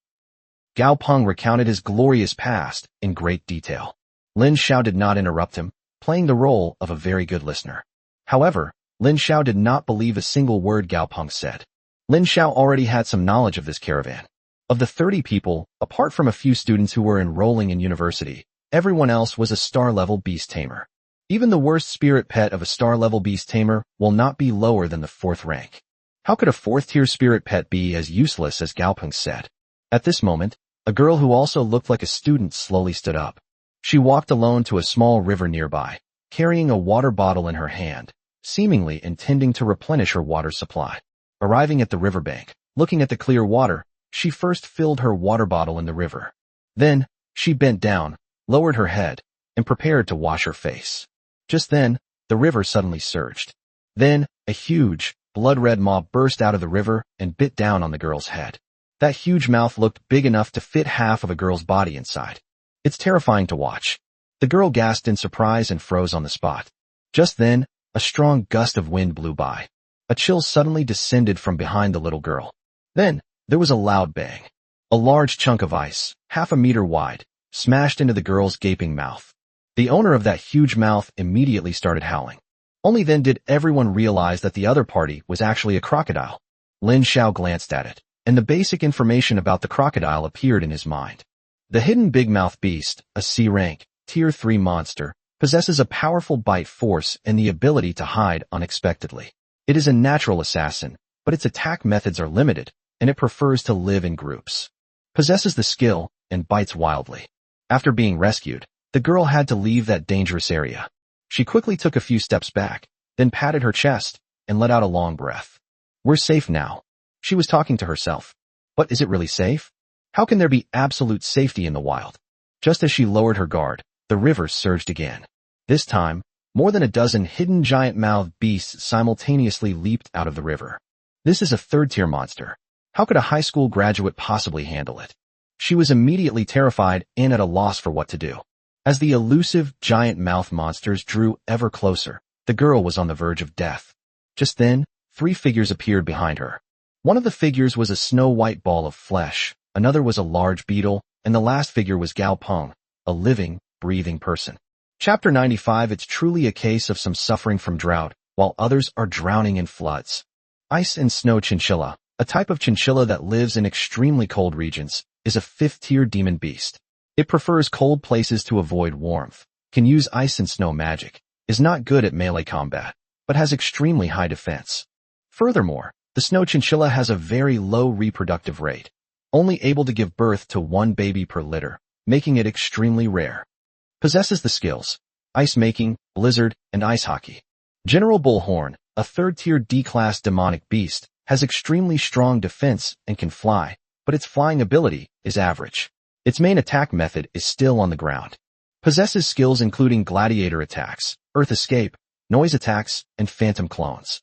Speaker 1: Gao Peng recounted his glorious past in great detail. Lin Xiao did not interrupt him, playing the role of a very good listener. However, Lin Xiao did not believe a single word Gao Peng said. Lin Xiao already had some knowledge of this caravan. Of the 30 people, apart from a few students who were enrolling in university, everyone else was a star-level beast tamer. Even the worst spirit pet of a star-level beast tamer will not be lower than the 4th rank. How could a 4th-tier spirit pet be as useless as Gao Peng said? At this moment, a girl who also looked like a student slowly stood up. She walked alone to a small river nearby, carrying a water bottle in her hand, seemingly intending to replenish her water supply. Arriving at the riverbank, looking at the clear water, she first filled her water bottle in the river. Then, she bent down, lowered her head, and prepared to wash her face. Just then, the river suddenly surged. Then, a huge, blood-red maw burst out of the river and bit down on the girl's head. That huge mouth looked big enough to fit half of a girl's body inside. It's terrifying to watch. The girl gasped in surprise and froze on the spot. Just then, a strong gust of wind blew by. A chill suddenly descended from behind the little girl. Then, there was a loud bang. A large chunk of ice, half a meter wide, smashed into the girl's gaping mouth. The owner of that huge mouth immediately started howling. Only then did everyone realize that the other party was actually a crocodile. Lin Xiao glanced at it, and the basic information about the crocodile appeared in his mind. The hidden big mouth beast, a C-rank, Tier 3 monster, possesses a powerful bite force and the ability to hide unexpectedly. It is a natural assassin, but its attack methods are limited, and it prefers to live in groups. Possesses the skill, and bites wildly. After being rescued, the girl had to leave that dangerous area. She quickly took a few steps back, then patted her chest, and let out a long breath. We're safe now. She was talking to herself. But is it really safe? How can there be absolute safety in the wild? Just as she lowered her guard, the river surged again. This time, more than a dozen hidden giant-mouthed beasts simultaneously leaped out of the river. This is a 3rd-tier monster. How could a high school graduate possibly handle it? She was immediately terrified and at a loss for what to do. As the elusive, giant-mouthed monsters drew ever closer, the girl was on the verge of death. Just then, 3 figures appeared behind her. One of the figures was a snow-white ball of flesh, another was a large beetle, and the last figure was Gao Peng, a living, breathing person. Chapter 95. It's truly a case of some suffering from drought, while others are drowning in floods. Ice and snow chinchilla, a type of chinchilla that lives in extremely cold regions, is a 5th-tier demon beast. It prefers cold places to avoid warmth, can use ice and snow magic, is not good at melee combat, but has extremely high defense. Furthermore, the snow chinchilla has a very low reproductive rate, only able to give birth to 1 baby per litter, making it extremely rare. Possesses the skills, ice making, blizzard, and ice hockey. General Bullhorn, a 3rd-tier D-class demonic beast, has extremely strong defense and can fly, but its flying ability is average. Its main attack method is still on the ground. Possesses skills including gladiator attacks, earth escape, noise attacks, and phantom clones.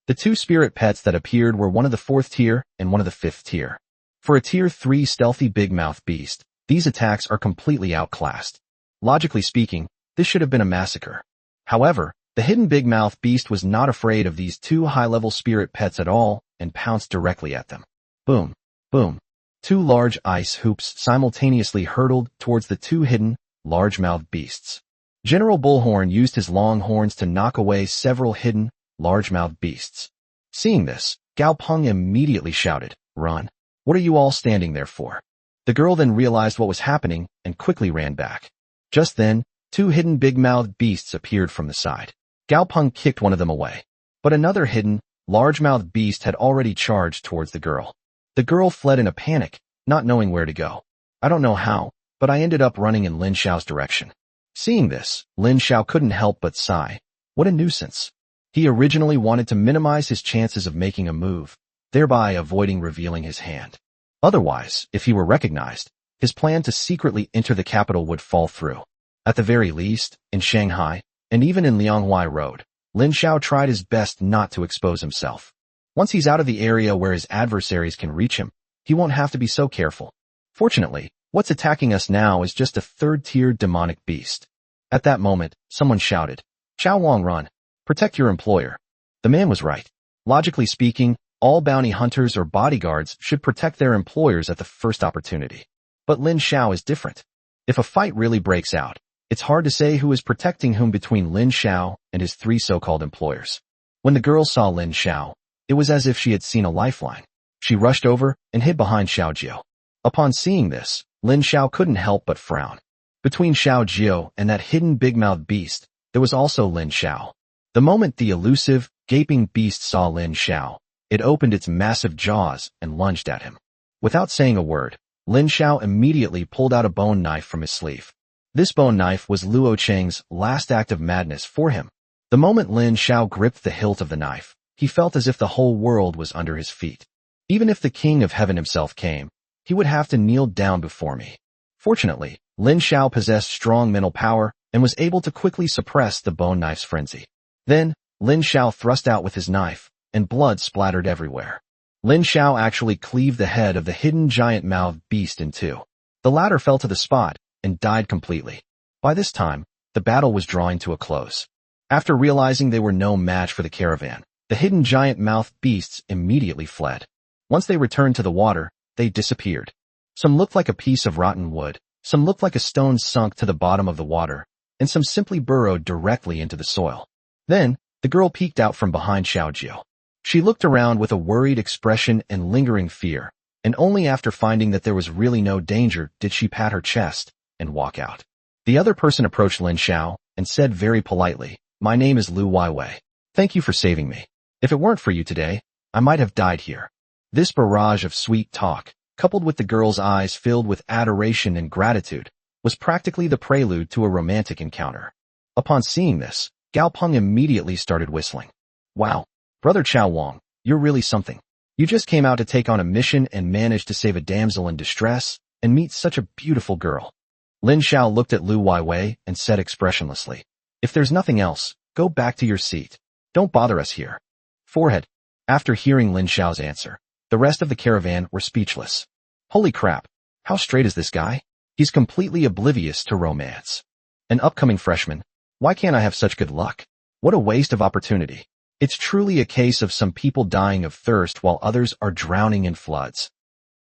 Speaker 1: The 2 spirit pets that appeared were one of the 4th tier and one of the 5th tier. For a Tier 3 stealthy big mouth beast, these attacks are completely outclassed. Logically speaking, this should have been a massacre. However, the hidden big mouth beast was not afraid of these 2 high-level spirit pets at all and pounced directly at them. Boom, boom. 2 large ice hoops simultaneously hurtled towards the 2 hidden, large-mouthed beasts. General Bullhorn used his long horns to knock away several hidden, large-mouthed beasts. Seeing this, Gao Peng immediately shouted, "Run! What are you all standing there for?" The girl then realized what was happening and quickly ran back. Just then, 2 hidden big-mouthed beasts appeared from the side. Gao Peng kicked one of them away. But another hidden, large-mouthed beast had already charged towards the girl. The girl fled in a panic, not knowing where to go. I don't know how, but I ended up running in Lin Xiao's direction. Seeing this, Lin Xiao couldn't help but sigh. What a nuisance. He originally wanted to minimize his chances of making a move, thereby avoiding revealing his hand. Otherwise, if he were recognized, his plan to secretly enter the capital would fall through. At the very least, in Shanghai, and even in Lianghuai Road, Lin Xiao tried his best not to expose himself. Once he's out of the area where his adversaries can reach him, he won't have to be so careful. Fortunately, what's attacking us now is just a 3rd-tier demonic beast. At that moment, someone shouted, "Chao Wang, run! Protect your employer." The man was right. Logically speaking, all bounty hunters or bodyguards should protect their employers at the first opportunity. But Lin Xiao is different. If a fight really breaks out, it's hard to say who is protecting whom between Lin Xiao and his 3 so-called employers. When the girl saw Lin Xiao, It was as if she had seen a lifeline. She rushed over and hid behind Xiao Jiao. Upon seeing this, Lin Xiao couldn't help but frown. Between Xiao Jiao and that hidden big-mouthed beast, there was also Lin Xiao. The moment the elusive, gaping beast saw Lin Xiao, it opened its massive jaws and lunged at him. Without saying a word, Lin Xiao immediately pulled out a bone knife from his sleeve. This bone knife was Luo Cheng's last act of madness for him. The moment Lin Xiao gripped the hilt of the knife, he felt as if the whole world was under his feet. Even if the King of Heaven himself came, he would have to kneel down before me. Fortunately, Lin Xiao possessed strong mental power and was able to quickly suppress the bone knife's frenzy. Then, Lin Xiao thrust out with his knife, and blood splattered everywhere. Lin Xiao actually cleaved the head of the hidden giant-mouthed beast in two. The latter fell to the spot and died completely. By this time, the battle was drawing to a close. After realizing they were no match for the caravan, the hidden giant-mouthed beasts immediately fled. Once they returned to the water, they disappeared. Some looked like a piece of rotten wood, some looked like a stone sunk to the bottom of the water, and some simply burrowed directly into the soil. Then, the girl peeked out from behind Xiao Jiao. She looked around with a worried expression and lingering fear, and only after finding that there was really no danger did she pat her chest and walk out. The other person approached Lin Xiao and said very politely, "My name is Lu Weiwei. Thank you for saving me. If it weren't for you today, I might have died here." This barrage of sweet talk, coupled with the girl's eyes filled with adoration and gratitude, was practically the prelude to a romantic encounter. Upon seeing this, Gao Peng immediately started whistling. "Wow, Brother Chao Wang, you're really something. You just came out to take on a mission and managed to save a damsel in distress and meet such a beautiful girl." Lin Xiao looked at Lu Weiwei and said expressionlessly, "If there's nothing else, go back to your seat. Don't bother us here." Forehead. After hearing Lin Xiao's answer, the rest of the caravan were speechless. Holy crap, how straight is this guy? He's completely oblivious to romance. An upcoming freshman. Why can't I have such good luck? What a waste of opportunity. It's truly a case of some people dying of thirst while others are drowning in floods.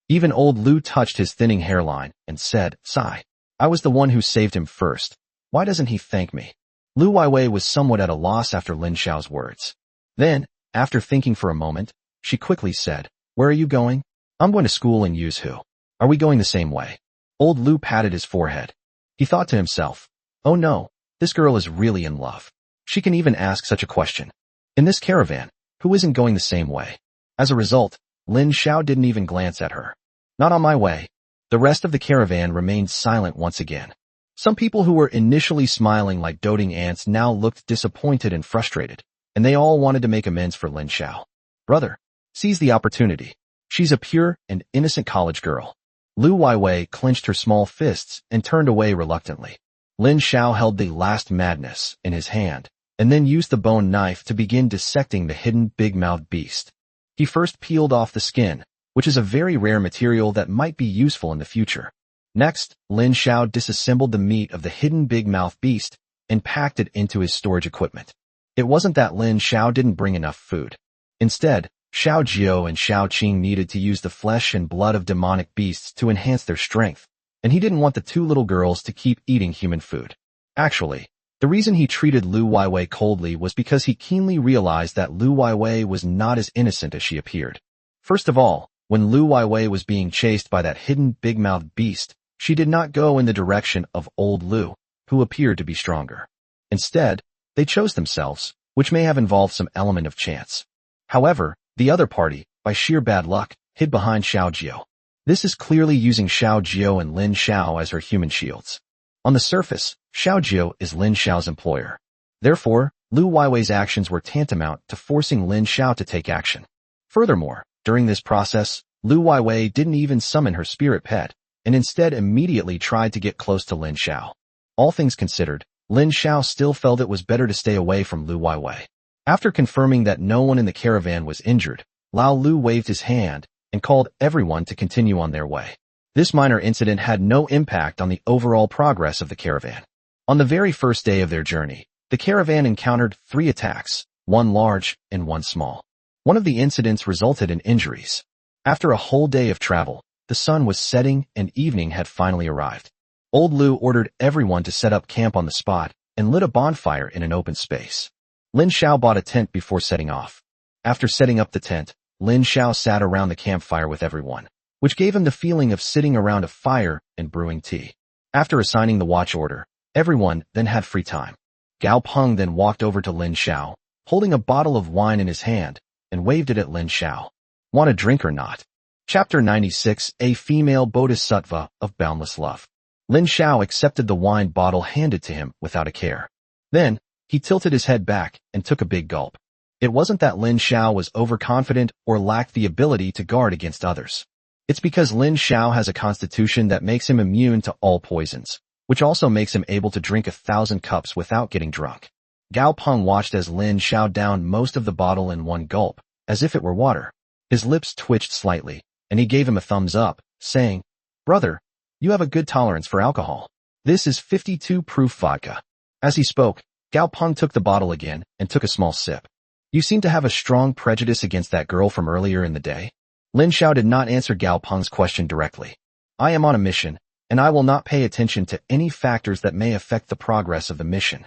Speaker 1: Even old Lu touched his thinning hairline and said, "Sigh. I was the one who saved him first. Why doesn't he thank me?" Lu Weiwei was somewhat at a loss after Lin Xiao's words. Then, after thinking for a moment, she quickly said, "Where are you going?" "I'm going to school in Yuzhou. Are we going the same way?" Old Lu patted his forehead. He thought to himself, "Oh no, this girl is really in love. She can even ask such a question. In this caravan, who isn't going the same way?" As a result, Lin Xiao didn't even glance at her. "Not on my way." The rest of the caravan remained silent once again. Some people who were initially smiling like doting ants now looked disappointed and frustrated, and they all wanted to make amends for Lin Xiao. "Brother, seize the opportunity. She's a pure and innocent college girl." Lu Weiwei clenched her small fists and turned away reluctantly. Lin Xiao held the last madness in his hand, and then used the bone knife to begin dissecting the hidden big-mouthed beast. He first peeled off the skin, which is a very rare material that might be useful in the future. Next, Lin Xiao disassembled the meat of the hidden big-mouthed beast and packed it into his storage equipment. It wasn't that Lin Xiao didn't bring enough food. Instead, Xiao Jiao and Xiao Qing needed to use the flesh and blood of demonic beasts to enhance their strength, and he didn't want the two little girls to keep eating human food. Actually, the reason he treated Lu Weiwei coldly was because he keenly realized that Lu Weiwei was not as innocent as she appeared. First of all, when Lu Weiwei was being chased by that hidden big-mouthed beast, she did not go in the direction of old Lu, who appeared to be stronger. Instead, they chose themselves, which may have involved some element of chance. However, the other party, by sheer bad luck, hid behind Xiao Jiao. This is clearly using Xiao Jiao and Lin Xiao as her human shields. On the surface, Xiao Jiao is Lin Xiao's employer. Therefore, Lu Weiwei's actions were tantamount to forcing Lin Xiao to take action. Furthermore, during this process, Lu Weiwei didn't even summon her spirit pet, and instead immediately tried to get close to Lin Xiao. All things considered, Lin Xiao still felt it was better to stay away from Lu Weiwei. After confirming that no one in the caravan was injured, Lao Lu waved his hand and called everyone to continue on their way. This minor incident had no impact on the overall progress of the caravan. On the very first day of their journey, the caravan encountered 3 attacks, one large and one small. One of the incidents resulted in injuries. After a whole day of travel, the sun was setting and evening had finally arrived. Old Lu ordered everyone to set up camp on the spot and lit a bonfire in an open space. Lin Xiao bought a tent before setting off. After setting up the tent, Lin Xiao sat around the campfire with everyone, which gave him the feeling of sitting around a fire and brewing tea. After assigning the watch order, everyone then had free time. Gao Peng then walked over to Lin Xiao, holding a bottle of wine in his hand, and waved it at Lin Xiao. Want a drink or not? Chapter 96, A Female Bodhisattva of Boundless Love. Lin Xiao accepted the wine bottle handed to him without a care. Then, he tilted his head back and took a big gulp. It wasn't that Lin Xiao was overconfident or lacked the ability to guard against others. It's because Lin Xiao has a constitution that makes him immune to all poisons, which also makes him able to drink 1,000 cups without getting drunk. Gao Peng watched as Lin Xiao downed most of the bottle in one gulp, as if it were water. His lips twitched slightly, and he gave him a thumbs up, saying, "Brother, you have a good tolerance for alcohol. This is 52 proof vodka." As he spoke, Gao Peng took the bottle again and took a small sip. "You seem to have a strong prejudice against that girl from earlier in the day." Lin Xiao did not answer Gao Peng's question directly. "I am on a mission, and I will not pay attention to any factors that may affect the progress of the mission."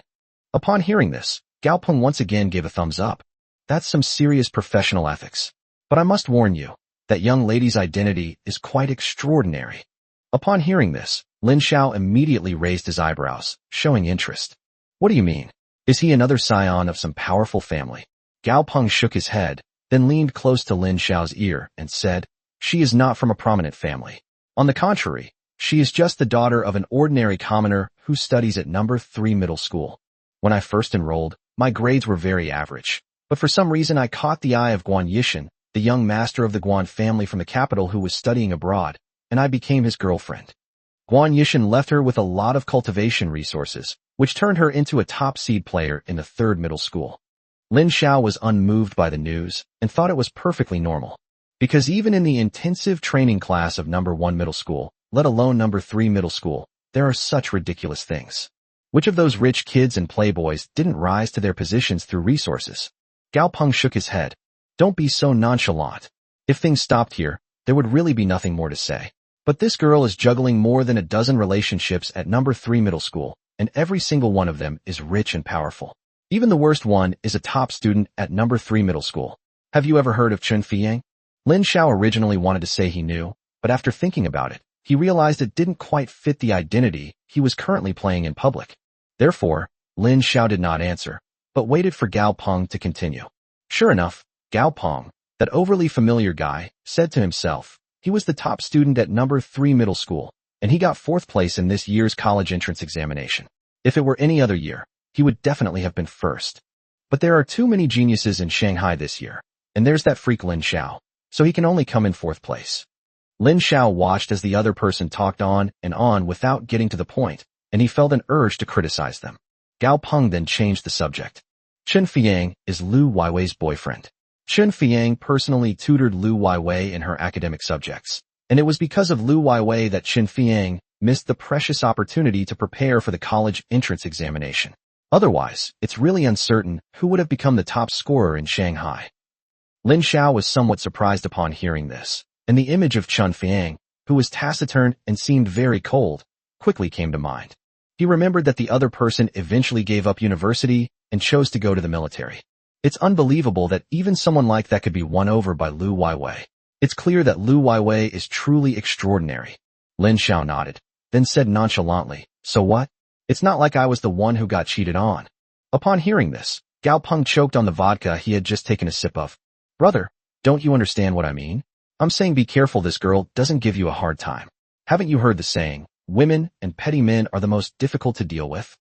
Speaker 1: Upon hearing this, Gao Peng once again gave a thumbs up. "That's some serious professional ethics. But I must warn you, that young lady's identity is quite extraordinary." Upon hearing this, Lin Xiao immediately raised his eyebrows, showing interest. "What do you mean? Is he another scion of some powerful family?" Gao Peng shook his head, then leaned close to Lin Xiao's ear and said, "She is not from a prominent family. On the contrary, she is just the daughter of an ordinary commoner who studies at number 3 middle school. When I first enrolled, my grades were very average, but for some reason I caught the eye of Guan Yishan, the young master of the Guan family from the capital who was studying abroad, and I became his girlfriend. Guan Yishan left her with a lot of cultivation resources, which turned her into a top seed player in the 3rd middle school." Lin Xiao was unmoved by the news and thought it was perfectly normal. Because even in the intensive training class of number 1 middle school, let alone number 3 middle school, there are such ridiculous things. Which of those rich kids and playboys didn't rise to their positions through resources? Gao Peng shook his head. "Don't be so nonchalant. If things stopped here, there would really be nothing more to say. But this girl is juggling more than a dozen relationships at number 3 middle school, and every single one of them is rich and powerful. Even the worst one is a top student at number 3 middle school. Have you ever heard of Chen Fiyang?" Lin Xiao originally wanted to say he knew, but after thinking about it, he realized it didn't quite fit the identity he was currently playing in public. Therefore, Lin Xiao did not answer, but waited for Gao Peng to continue. Sure enough, Gao Peng, that overly familiar guy, said to himself, he was the top student at number 3 middle school, and he got 4th place in this year's college entrance examination. If it were any other year, he would definitely have been first. But there are too many geniuses in Shanghai this year, and there's that freak Lin Xiao, so he can only come in 4th place. Lin Xiao watched as the other person talked on and on without getting to the point, and he felt an urge to criticize them. Gao Peng then changed the subject. Chen Fiyang is Lu Weiwei's boyfriend. Chen Fiyang personally tutored Lu Weiwei in her academic subjects, and it was because of Lu Weiwei that Chen Fiyang missed the precious opportunity to prepare for the college entrance examination. Otherwise, it's really uncertain who would have become the top scorer in Shanghai. Lin Xiao was somewhat surprised upon hearing this, and the image of Chen Fiyang, who was taciturn and seemed very cold, quickly came to mind. He remembered that the other person eventually gave up university and chose to go to the military. It's unbelievable that even someone like that could be won over by Lu Weiwei. It's clear that Lu Weiwei is truly extraordinary. Lin Xiao nodded, then said nonchalantly, "So what? It's not like I was the one who got cheated on." Upon hearing this, Gao Peng choked on the vodka he had just taken a sip of. "Brother, don't you understand what I mean? I'm saying be careful this girl doesn't give you a hard time. Haven't you heard the saying, women and petty men are the most difficult to deal with?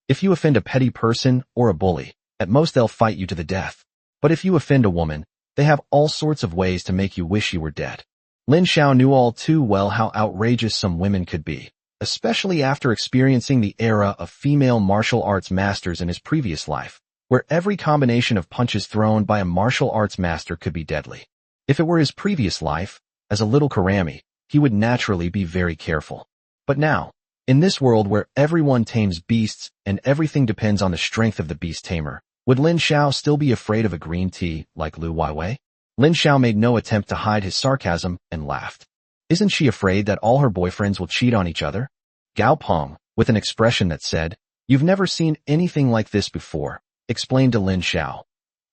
Speaker 1: If you offend a petty person or a bully, at most they'll fight you to the death. But if you offend a woman, they have all sorts of ways to make you wish you were dead." Lin Xiao knew all too well how outrageous some women could be, especially after experiencing the era of female martial arts masters in his previous life, where every combination of punches thrown by a martial arts master could be deadly. If it were his previous life, as a little Karami, he would naturally be very careful. But now, in this world where everyone tames beasts and everything depends on the strength of the beast tamer, would Lin Xiao still be afraid of a green tea like Lu Weiwei? Lin Xiao made no attempt to hide his sarcasm and laughed. "Isn't she afraid that all her boyfriends will cheat on each other?" Gao Peng, with an expression that said, "You've never seen anything like this before," explained to Lin Xiao.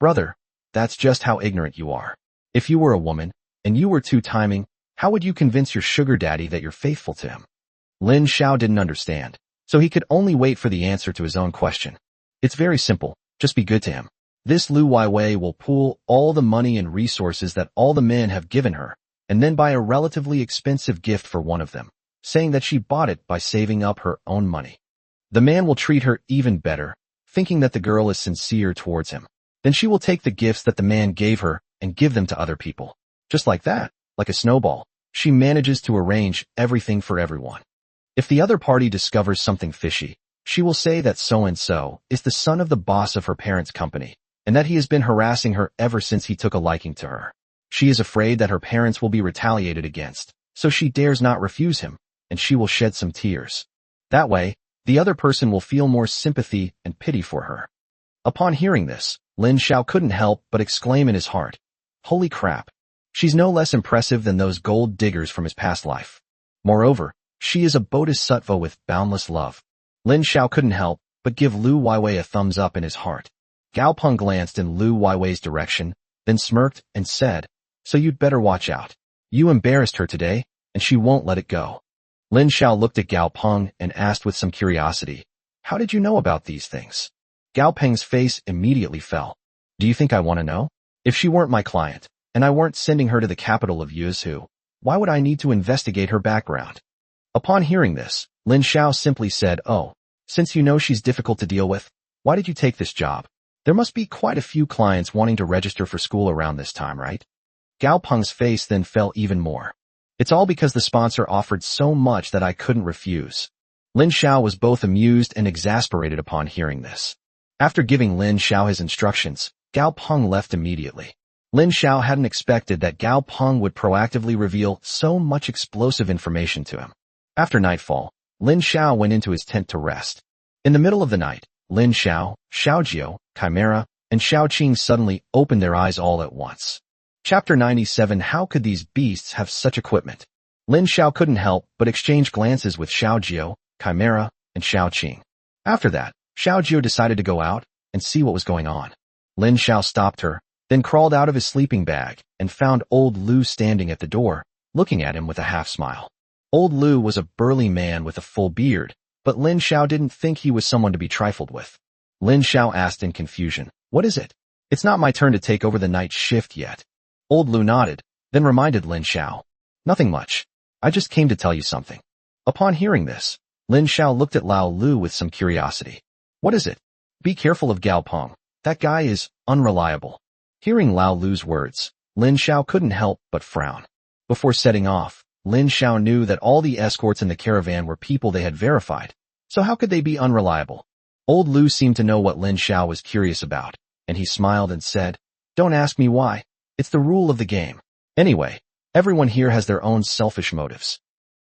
Speaker 1: "Brother, that's just how ignorant you are. If you were a woman, and you were two-timing, how would you convince your sugar daddy that you're faithful to him? Lin Xiao didn't understand, so he could only wait for the answer to his own question. It's very simple, just be good to him. This Lu Weiwei will pool all the money and resources that all the men have given her, and then buy a relatively expensive gift for one of them, saying that she bought it by saving up her own money. The man will treat her even better, thinking that the girl is sincere towards him. Then she will take the gifts that the man gave her and give them to other people. Just like that, like a snowball, she manages to arrange everything for everyone. If the other party discovers something fishy, she will say that so-and-so is the son of the boss of her parents' company, and that he has been harassing her ever since he took a liking to her. She is afraid that her parents will be retaliated against, so she dares not refuse him, and she will shed some tears. That way, the other person will feel more sympathy and pity for her. Upon hearing this, Lin Xiao couldn't help but exclaim in his heart, "Holy crap! She's no less impressive than those gold diggers from his past life. Moreover, she is a bodhisattva with boundless love." Lin Xiao couldn't help but give Lu Weiwei a thumbs up in his heart. Gao Peng glanced in Lu Weiwei's direction, then smirked and said, "So you'd better watch out. You embarrassed her today, and she won't let it go." Lin Xiao looked at Gao Peng and asked with some curiosity, "How did you know about these things?" Gao Peng's face immediately fell. "Do you think I want to know? If she weren't my client, and I weren't sending her to the capital of Yuzhou, why would I need to investigate her background?" Upon hearing this, Lin Xiao simply said, "Oh, since you know she's difficult to deal with, why did you take this job? There must be quite a few clients wanting to register for school around this time, right?" Gao Peng's face then fell even more. "It's all because the sponsor offered so much that I couldn't refuse." Lin Xiao was both amused and exasperated upon hearing this. After giving Lin Xiao his instructions, Gao Peng left immediately. Lin Xiao hadn't expected that Gao Peng would proactively reveal so much explosive information to him. After nightfall, Lin Xiao went into his tent to rest. In the middle of the night, Lin Xiao, Xiaojiu, Chimera, and Xiaoqing suddenly opened their eyes all at once. Chapter 97. How could these beasts have such equipment? Lin Xiao couldn't help but exchange glances with Xiaojiu, Chimera, and Xiaoqing. After that, Xiaojiu decided to go out and see what was going on. Lin Xiao stopped her, then crawled out of his sleeping bag and found old Lu standing at the door, looking at him with a half-smile. Old Lu was a burly man with a full beard, but Lin Xiao didn't think he was someone to be trifled with. Lin Xiao asked in confusion, "What is it? It's not my turn to take over the night shift yet." Old Lu nodded, then reminded Lin Xiao, "Nothing much. I just came to tell you something." Upon hearing this, Lin Xiao looked at Lao Lu with some curiosity. "What is it?" "Be careful of Gao Peng. That guy is unreliable." Hearing Lao Lu's words, Lin Xiao couldn't help but frown. Before setting off, Lin Xiao knew that all the escorts in the caravan were people they had verified, so how could they be unreliable? Old Lu seemed to know what Lin Xiao was curious about, and he smiled and said, "Don't ask me why. It's the rule of the game. Anyway, everyone here has their own selfish motives."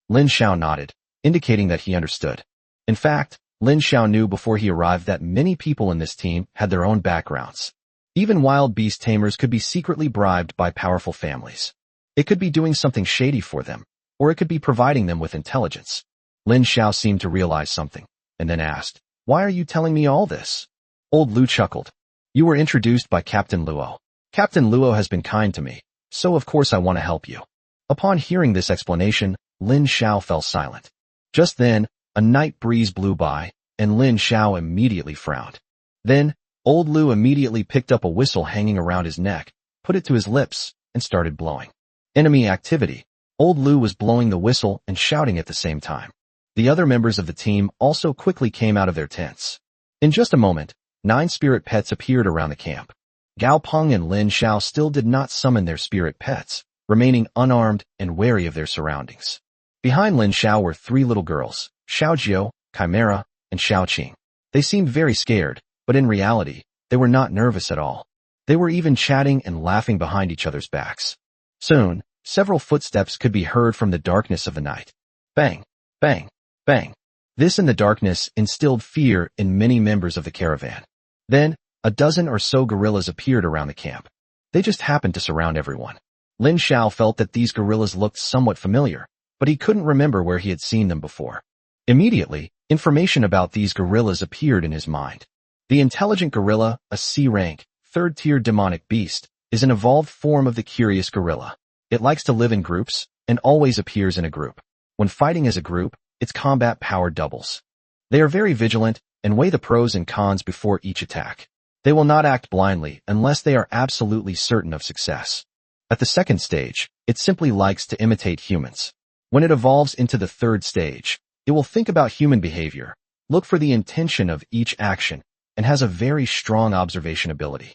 Speaker 1: Lin Xiao nodded, indicating that he understood. In fact, Lin Xiao knew before he arrived that many people in this team had their own backgrounds. Even wild beast tamers could be secretly bribed by powerful families. It could be doing something shady for them, or it could be providing them with intelligence. Lin Xiao seemed to realize something, and then asked, "Why are you telling me all this?" Old Lu chuckled. "You were introduced by Captain Luo. Captain Luo has been kind to me, so of course I want to help you." Upon hearing this explanation, Lin Xiao fell silent. Just then, a night breeze blew by, and Lin Xiao immediately frowned. Then, old Lu immediately picked up a whistle hanging around his neck, put it to his lips, and started blowing. Enemy activity. Old Lu was blowing the whistle and shouting at the same time. The other members of the team also quickly came out of their tents. In just a moment, 9 spirit pets appeared around the camp. Gao Peng and Lin Xiao still did not summon their spirit pets, remaining unarmed and wary of their surroundings. Behind Lin Xiao were 3 little girls, Xiaojiu, Chimera, and Xiaoqing. They seemed very scared, but in reality, they were not nervous at all. They were even chatting and laughing behind each other's backs. Soon, several footsteps could be heard from the darkness of the night. Bang, bang, bang. This in the darkness instilled fear in many members of the caravan. Then, a dozen or so gorillas appeared around the camp. They just happened to surround everyone. Lin Xiao felt that these gorillas looked somewhat familiar, but he couldn't remember where he had seen them before. Immediately, information about these gorillas appeared in his mind. The intelligent gorilla, a C rank, third-tier demonic beast, is an evolved form of the curious gorilla. It likes to live in groups and always appears in a group. When fighting as a group, its combat power doubles. They are very vigilant and weigh the pros and cons before each attack. They will not act blindly unless they are absolutely certain of success. At the second stage, it simply likes to imitate humans. When it evolves into the third stage, it will think about human behavior, look for the intention of each action, and has a very strong observation ability.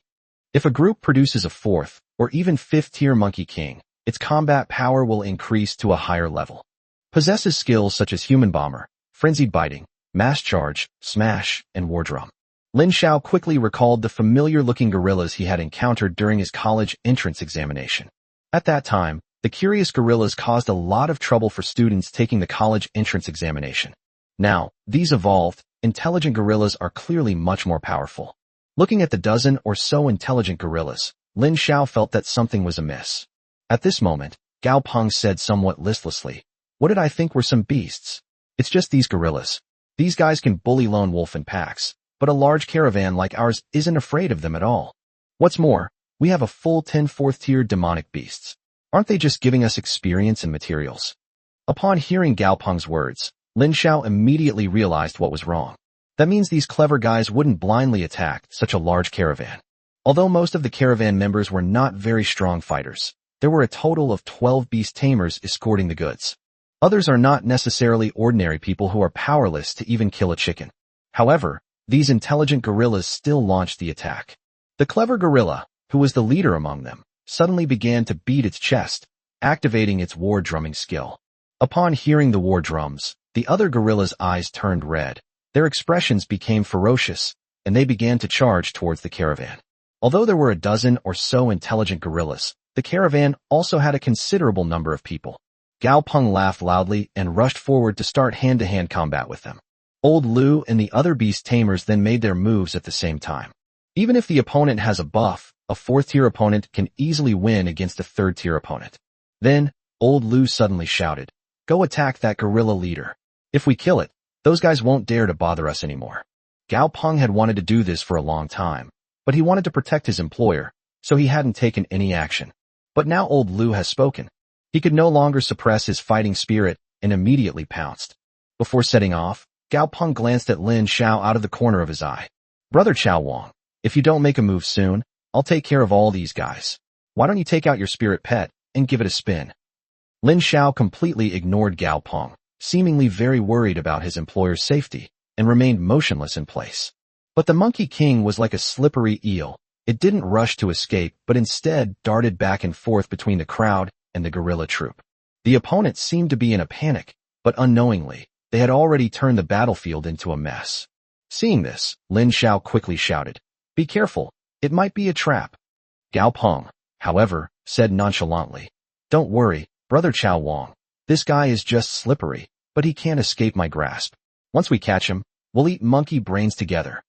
Speaker 1: If a group produces a fourth or even fifth-tier Monkey King, its combat power will increase to a higher level. Possesses skills such as Human Bomber, Frenzied Biting, Mass Charge, Smash, and War Drum. Lin Xiao quickly recalled the familiar-looking gorillas he had encountered during his college entrance examination. At that time, the curious gorillas caused a lot of trouble for students taking the college entrance examination. Now, these evolved, intelligent gorillas are clearly much more powerful. Looking at the dozen or so intelligent gorillas, Lin Xiao felt that something was amiss. At this moment, Gao Peng said somewhat listlessly, "What did I think were some beasts? It's just these gorillas. These guys can bully lone wolf in packs, but a large caravan like ours isn't afraid of them at all. What's more, we have a full 10 fourth-tier demonic beasts. Aren't they just giving us experience and materials?" Upon hearing Gao Peng's words, Lin Xiao immediately realized what was wrong. That means these clever guys wouldn't blindly attack such a large caravan. Although most of the caravan members were not very strong fighters, there were a total of 12 beast tamers escorting the goods. Others are not necessarily ordinary people who are powerless to even kill a chicken. However, these intelligent gorillas still launched the attack. The clever gorilla, who was the leader among them, suddenly began to beat its chest, activating its war drumming skill. Upon hearing the war drums, the other gorilla's eyes turned red. Their expressions became ferocious, and they began to charge towards the caravan. Although there were a dozen or so intelligent gorillas, the caravan also had a considerable number of people. Gao Peng laughed loudly and rushed forward to start hand-to-hand combat with them. Old Lu and the other beast tamers then made their moves at the same time. Even if the opponent has a buff, a fourth-tier opponent can easily win against a third-tier opponent. Then, Old Lu suddenly shouted, "Go attack that gorilla leader. If we kill it, those guys won't dare to bother us anymore." Gao Peng had wanted to do this for a long time, but he wanted to protect his employer, so he hadn't taken any action. But now Old Lu has spoken. He could no longer suppress his fighting spirit and immediately pounced. Before setting off, Gao Peng glanced at Lin Xiao out of the corner of his eye. "Brother Chao Wang, if you don't make a move soon, I'll take care of all these guys. Why don't you take out your spirit pet and give it a spin?" Lin Xiao completely ignored Gao Peng, seemingly very worried about his employer's safety, and remained motionless in place. But the Monkey King was like a slippery eel. It didn't rush to escape, but instead darted back and forth between the crowd and the gorilla troop. The opponents seemed to be in a panic, but unknowingly, they had already turned the battlefield into a mess. Seeing this, Lin Xiao quickly shouted, "Be careful, it might be a trap." Gao Peng, however, said nonchalantly, "Don't worry, Brother Chao Wang. This guy is just slippery, but he can't escape my grasp. Once we catch him, we'll eat monkey brains together."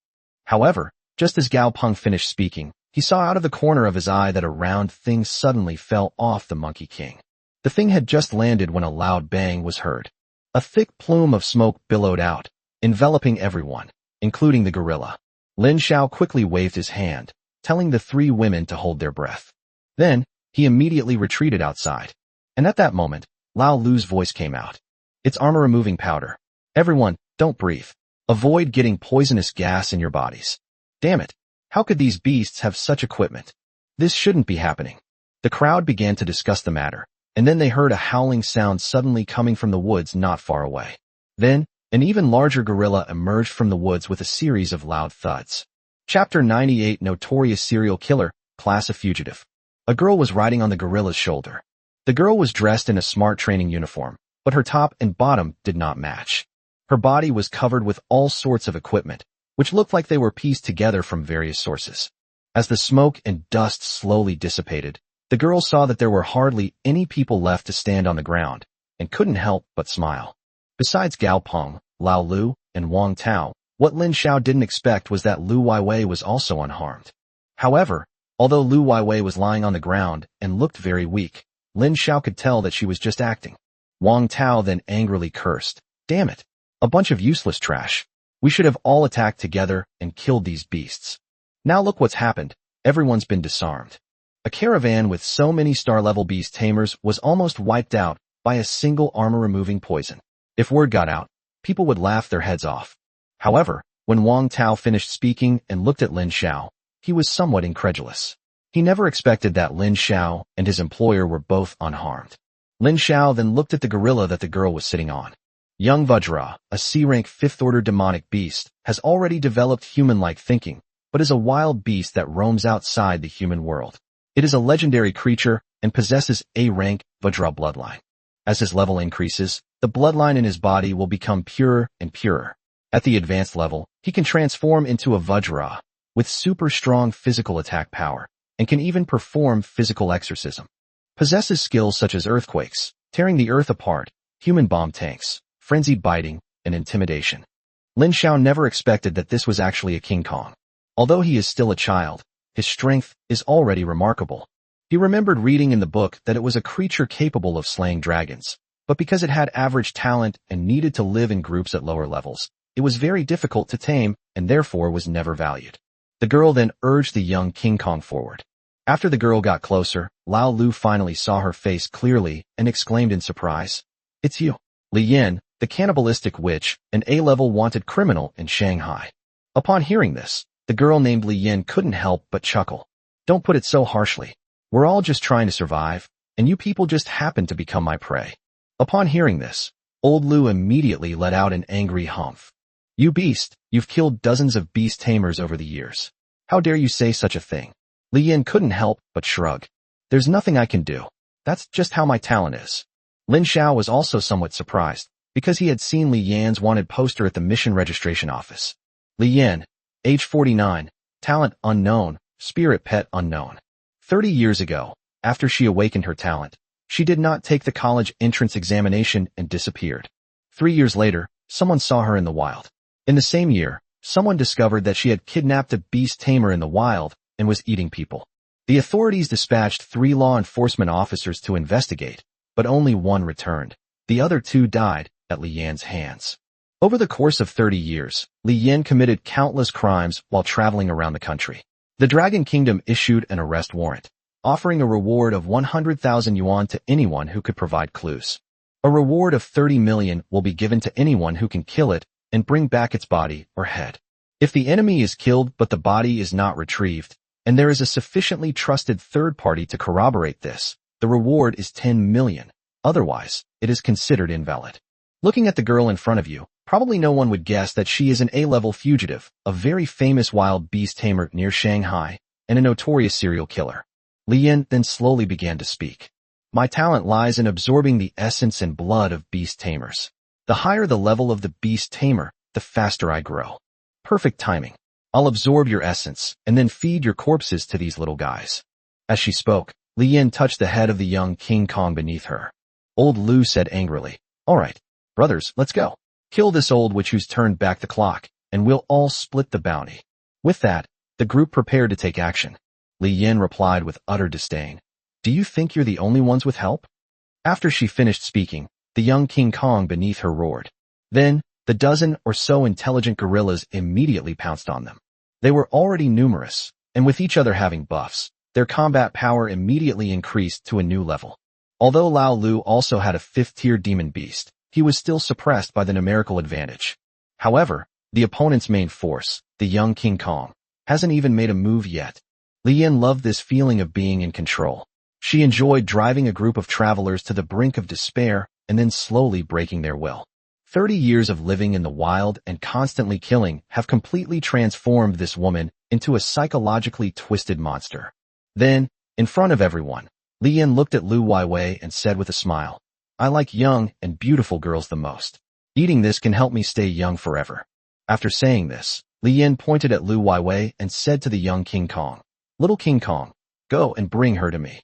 Speaker 1: However, just as Gao Peng finished speaking, he saw out of the corner of his eye that a round thing suddenly fell off the Monkey King. The thing had just landed when a loud bang was heard. A thick plume of smoke billowed out, enveloping everyone, including the gorilla. Lin Xiao quickly waved his hand, telling the three women to hold their breath. Then, he immediately retreated outside. And at that moment, Lao Lu's voice came out. "It's armor-removing powder. Everyone, don't breathe. Avoid getting poisonous gas in your bodies. Damn it, how could these beasts have such equipment? This shouldn't be happening." The crowd began to discuss the matter, and then they heard a howling sound suddenly coming from the woods not far away. Then, an even larger gorilla emerged from the woods with a series of loud thuds. Chapter 98 Notorious Serial Killer, Class of Fugitive. A girl was riding on the gorilla's shoulder. The girl was dressed in a smart training uniform, but her top and bottom did not match. Her body was covered with all sorts of equipment, which looked like they were pieced together from various sources. As the smoke and dust slowly dissipated, the girl saw that there were hardly any people left to stand on the ground, and couldn't help but smile. Besides Gao Peng, Lao Lu, and Wang Tao, what Lin Xiao didn't expect was that Lu Weiwei was also unharmed. However, although Lu Weiwei was lying on the ground and looked very weak, Lin Xiao could tell that she was just acting. Wang Tao then angrily cursed, "Damn it! A bunch of useless trash. We should have all attacked together and killed these beasts. Now look what's happened. Everyone's been disarmed. A caravan with so many star-level beast tamers was almost wiped out by a single armor-removing poison. If word got out, people would laugh their heads off. However, when Wang Tao finished speaking and looked at Lin Xiao, he was somewhat incredulous. He never expected that Lin Xiao and his employer were both unharmed. Lin Xiao then looked at the gorilla that the girl was sitting on. Young Vajra, a C-rank 5th-order demonic beast, has already developed human-like thinking, but is a wild beast that roams outside the human world. It is a legendary creature and possesses A-rank Vajra bloodline. As his level increases, the bloodline in his body will become purer and purer. At the advanced level, he can transform into a Vajra with super strong physical attack power and can even perform physical exorcism. Possesses skills such as earthquakes, tearing the earth apart, human bomb tanks, frenzied biting, and intimidation. Lin Xiao never expected that this was actually a King Kong. Although he is still a child, his strength is already remarkable. He remembered reading in the book that it was a creature capable of slaying dragons, but because it had average talent and needed to live in groups at lower levels, it was very difficult to tame and therefore was never valued. The girl then urged the young King Kong forward. After the girl got closer, Lao Lu finally saw her face clearly and exclaimed in surprise, "It's you, Li Yin, the cannibalistic witch, an A-level wanted criminal in Shanghai." Upon hearing this, the girl named Li Yin couldn't help but chuckle. "Don't put it so harshly. We're all just trying to survive, and you people just happen to become my prey." Upon hearing this, old Lu immediately let out an angry humph. "You beast, you've killed dozens of beast tamers over the years. How dare you say such a thing?" Li Yin couldn't help but shrug. "There's nothing I can do. That's just how my talent is." Lin Xiao was also somewhat surprised, because he had seen Li Yan's wanted poster at the mission registration office. Li Yan, age 49, talent unknown, spirit pet unknown. 30 years ago, after she awakened her talent, she did not take the college entrance examination and disappeared. 3 years later, someone saw her in the wild. In the same year, someone discovered that she had kidnapped a beast tamer in the wild and was eating people. The authorities dispatched 3 law enforcement officers to investigate, but only one returned. The other 2 died at Li Yan's hands. Over the course of 30 years, Li Yan committed countless crimes while traveling around the country. The Dragon Kingdom issued an arrest warrant, offering a reward of 100,000 yuan to anyone who could provide clues. A reward of 30 million will be given to anyone who can kill it and bring back its body or head. If the enemy is killed but the body is not retrieved, and there is a sufficiently trusted third party to corroborate this, the reward is 10 million. Otherwise, it is considered invalid. Looking at the girl in front of you, probably no one would guess that she is an A-level fugitive, a very famous wild beast tamer near Shanghai, and a notorious serial killer. Li Yin then slowly began to speak. "My talent lies in absorbing the essence and blood of beast tamers. The higher the level of the beast tamer, the faster I grow. Perfect timing. I'll absorb your essence and then feed your corpses to these little guys." As she spoke, Li Yin touched the head of the young King Kong beneath her. Old Lu said angrily, "All right, brothers, let's go. Kill this old witch who's turned back the clock, and we'll all split the bounty." With that, the group prepared to take action. Li Yin replied with utter disdain, "Do you think you're the only ones with help?" After she finished speaking, the young King Kong beneath her roared. Then, the dozen or so intelligent gorillas immediately pounced on them. They were already numerous, and with each other having buffs, their combat power immediately increased to a new level. Although Lao Lu also had a 5th-tier demon beast, he was still suppressed by the numerical advantage. However, the opponent's main force, the young King Kong, hasn't even made a move yet. Li Yin loved this feeling of being in control. She enjoyed driving a group of travelers to the brink of despair and then slowly breaking their will. 30 years of living in the wild and constantly killing have completely transformed this woman into a psychologically twisted monster. Then, in front of everyone, Li Yin looked at Lu Weiwei and said with a smile, "I like young and beautiful girls the most. Eating this can help me stay young forever." After saying this, Li Yin pointed at Lu Weiwei and said to the young King Kong, "Little King Kong, go and bring her to me."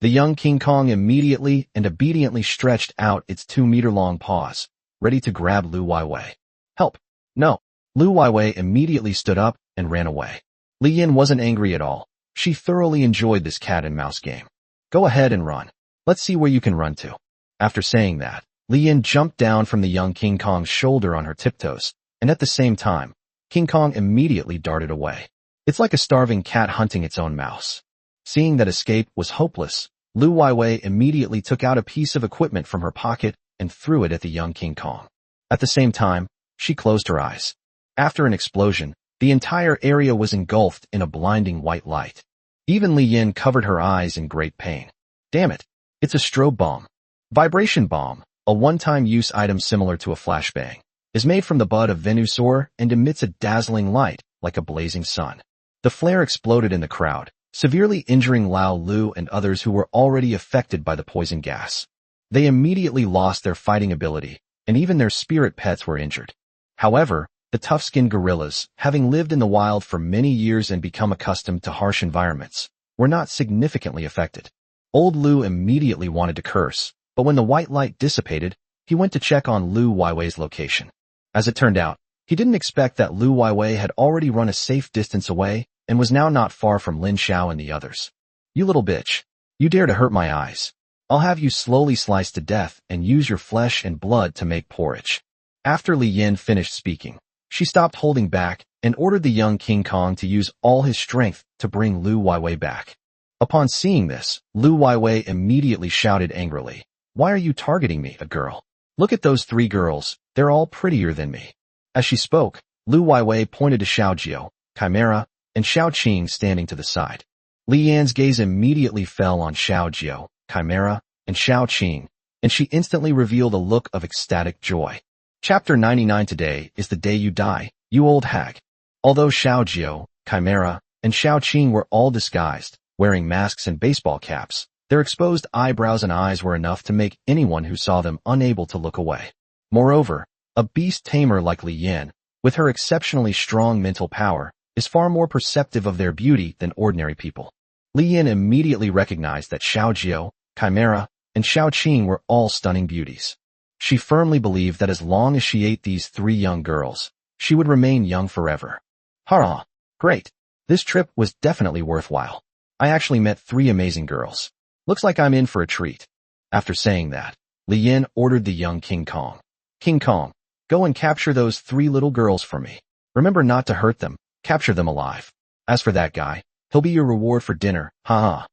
Speaker 1: The young King Kong immediately and obediently stretched out its 2-meter-long paws, ready to grab Lu Weiwei. "Help! No!" Lu Weiwei immediately stood up and ran away. Li Yin wasn't angry at all. She thoroughly enjoyed this cat and mouse game. "Go ahead and run. Let's see where you can run to." After saying that, Li Yin jumped down from the young King Kong's shoulder on her tiptoes, and at the same time, King Kong immediately darted away. It's like a starving cat hunting its own mouse. Seeing that escape was hopeless, Lu Weiwei immediately took out a piece of equipment from her pocket and threw it at the young King Kong. At the same time, she closed her eyes. After an explosion, the entire area was engulfed in a blinding white light. Even Li Yin covered her eyes in great pain. Damn it! It's a strobe bomb. Vibration bomb, a one-time use item similar to a flashbang, is made from the bud of Venusaur and emits a dazzling light like a blazing sun. The flare exploded in the crowd, severely injuring Lao Lu and others who were already affected by the poison gas. They immediately lost their fighting ability, and even their spirit pets were injured. However, the tough-skinned gorillas, having lived in the wild for many years and become accustomed to harsh environments, were not significantly affected. Old Lu immediately wanted to curse, but when the white light dissipated, he went to check on Lu Weiwei's location. As it turned out, he didn't expect that Lu Weiwei had already run a safe distance away and was now not far from Lin Xiao and the others. You little bitch. You dare to hurt my eyes. I'll have you slowly sliced to death and use your flesh and blood to make porridge. After Li Yin finished speaking, she stopped holding back and ordered the young King Kong to use all his strength to bring Lu Weiwei back. Upon seeing this, Lu Weiwei immediately shouted angrily, "Why are you targeting me, a girl? Look at those 3 girls, they're all prettier than me." As she spoke, Lu Weiwei pointed to Xiaojiao, Chimera, and Xiao Qing standing to the side. Li Yan's gaze immediately fell on Xiaojiao, Chimera, and Xiao Qing, and she instantly revealed a look of ecstatic joy. Chapter 99. Today is the day you die, you old hag. Although Xiaojiao, Chimera, and Xiao Qing were all disguised, wearing masks and baseball caps, their exposed eyebrows and eyes were enough to make anyone who saw them unable to look away. Moreover, a beast tamer like Li Yin, with her exceptionally strong mental power, is far more perceptive of their beauty than ordinary people. Li Yin immediately recognized that Xiaojiao, Chimera, and Xiao Qing were all stunning beauties. She firmly believed that as long as she ate these 3 young girls, she would remain young forever. Hurrah! Great! This trip was definitely worthwhile. I actually met 3 amazing girls. Looks like I'm in for a treat. After saying that, Li Yin ordered the young King Kong. King Kong, go and capture those 3 little girls for me. Remember not to hurt them, capture them alive. As for that guy, he'll be your reward for dinner, ha ha.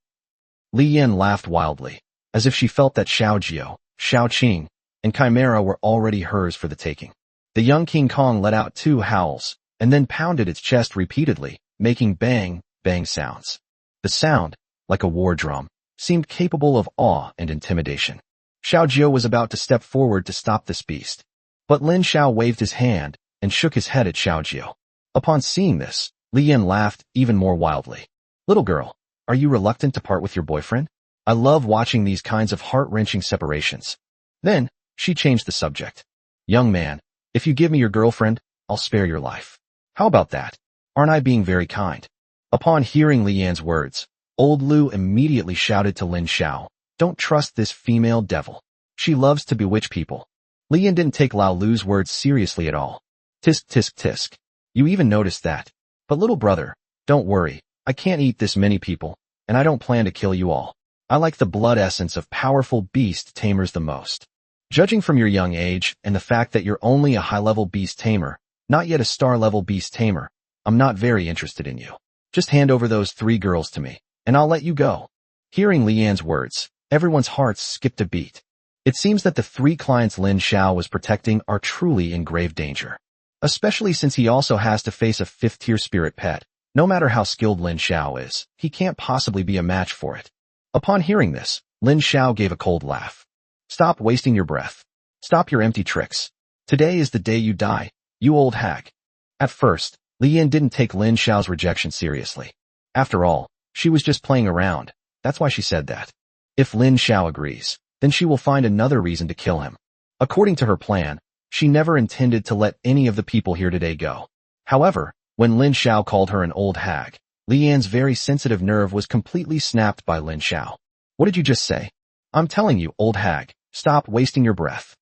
Speaker 1: Li Yin laughed wildly, as if she felt that Xiaojiao, Xiao Qing, and Chimera were already hers for the taking. The young King Kong let out 2 howls, and then pounded its chest repeatedly, making bang, bang sounds. The sound, like a war drum, seemed capable of awe and intimidation. Xiaojiao was about to step forward to stop this beast, but Lin Xiao waved his hand and shook his head at Xiaojiao. Upon seeing this, Li Yin laughed even more wildly. Little girl, are you reluctant to part with your boyfriend? I love watching these kinds of heart-wrenching separations. Then, she changed the subject. Young man, if you give me your girlfriend, I'll spare your life. How about that? Aren't I being very kind? Upon hearing Li Yan's words, old Lu immediately shouted to Lin Xiao, don't trust this female devil. She loves to bewitch people. Li Yan didn't take Lao Lu's words seriously at all. Tisk tisk tisk. You even noticed that. But little brother, don't worry, I can't eat this many people, and I don't plan to kill you all. I like the blood essence of powerful beast tamers the most. Judging from your young age and the fact that you're only a high-level beast tamer, not yet a star-level beast tamer, I'm not very interested in you. Just hand over those 3 girls to me, and I'll let you go. Hearing Li Yan's words, everyone's hearts skipped a beat. It seems that the 3 clients Lin Xiao was protecting are truly in grave danger. Especially since he also has to face a 5th-tier spirit pet. No matter how skilled Lin Xiao is, he can't possibly be a match for it. Upon hearing this, Lin Xiao gave a cold laugh. Stop wasting your breath. Stop your empty tricks. Today is the day you die, you old hag. At first, Li Yin didn't take Lin Xiao's rejection seriously. After all, she was just playing around. That's why she said that. If Lin Xiao agrees, then she will find another reason to kill him. According to her plan, she never intended to let any of the people here today go. However, when Lin Xiao called her an old hag, Li Yan's very sensitive nerve was completely snapped by Lin Xiao. What did you just say? I'm telling you, old hag, stop wasting your breath.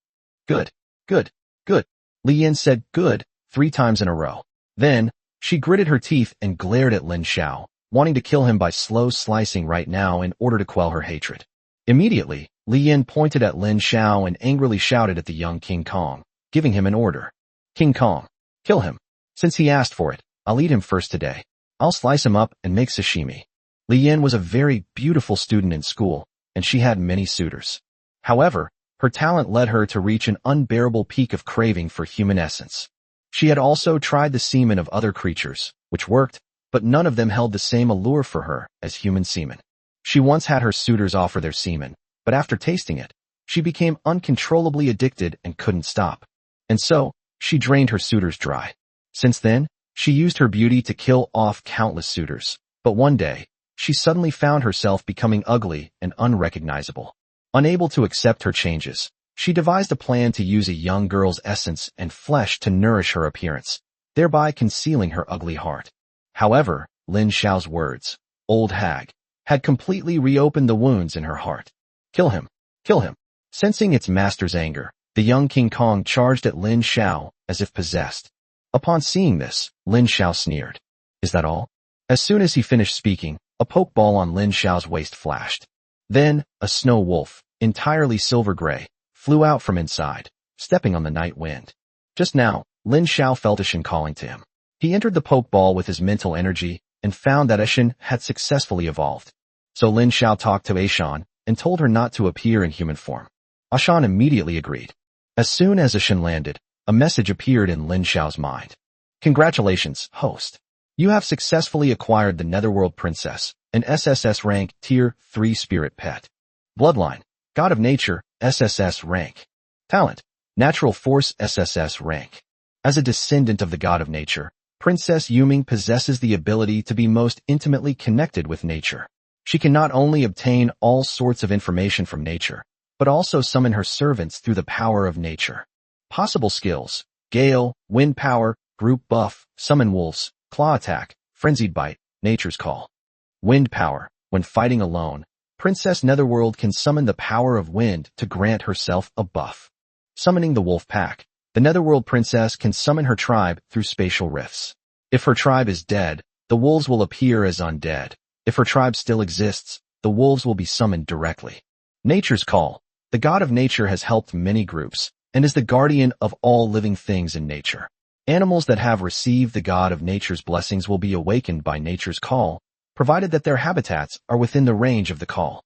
Speaker 1: Good, good, good. Li Yan said good 3 times in a row. Then, she gritted her teeth and glared at Lin Xiao, wanting to kill him by slow slicing right now in order to quell her hatred. Immediately, Li Yan pointed at Lin Xiao and angrily shouted at the young King Kong, giving him an order. King Kong, kill him. Since he asked for it, I'll eat him first today. I'll slice him up and make sashimi. Li Yin was a very beautiful student in school, and she had many suitors. However, her talent led her to reach an unbearable peak of craving for human essence. She had also tried the semen of other creatures, which worked, but none of them held the same allure for her as human semen. She once had her suitors offer their semen, but after tasting it, she became uncontrollably addicted and couldn't stop. And so, she drained her suitors dry. Since then, she used her beauty to kill off countless suitors, but one day, she suddenly found herself becoming ugly and unrecognizable. Unable to accept her changes, she devised a plan to use a young girl's essence and flesh to nourish her appearance, thereby concealing her ugly heart. However, Lin Xiao's words, "old hag," had completely reopened the wounds in her heart. Kill him! Kill him! Sensing its master's anger, the young King Kong charged at Lin Xiao as if possessed. Upon seeing this, Lin Xiao sneered. Is that all? As soon as he finished speaking, a pokeball on Lin Xiao's waist flashed. Then, a snow wolf, entirely silver gray, flew out from inside, stepping on the night wind. Just now, Lin Xiao felt Ishan calling to him. He entered the pokeball with his mental energy and found that Ishan had successfully evolved. So Lin Xiao talked to Ishan and told her not to appear in human form. Ishan immediately agreed. As soon as Ishan landed, a message appeared in Lin Xiao's mind. Congratulations, host. You have successfully acquired the Netherworld Princess, an SSS rank Tier 3 spirit pet. Bloodline, God of Nature, SSS rank. Talent, Natural Force SSS rank. As a descendant of the God of Nature, Princess Yuming possesses the ability to be most intimately connected with nature. She can not only obtain all sorts of information from nature, but also summon her servants through the power of nature. Possible skills: Gale, Wind Power, Group Buff, Summon Wolves, Claw Attack, Frenzied Bite, Nature's Call. Wind Power. When fighting alone, Princess Netherworld can summon the power of wind to grant herself a buff. Summoning the Wolf Pack. The Netherworld Princess can summon her tribe through spatial rifts. If her tribe is dead, the wolves will appear as undead. If her tribe still exists, the wolves will be summoned directly. Nature's Call. The God of Nature has helped many groups, and is the guardian of all living things in nature. Animals that have received the God of Nature's blessings will be awakened by Nature's Call, provided that their habitats are within the range of the call.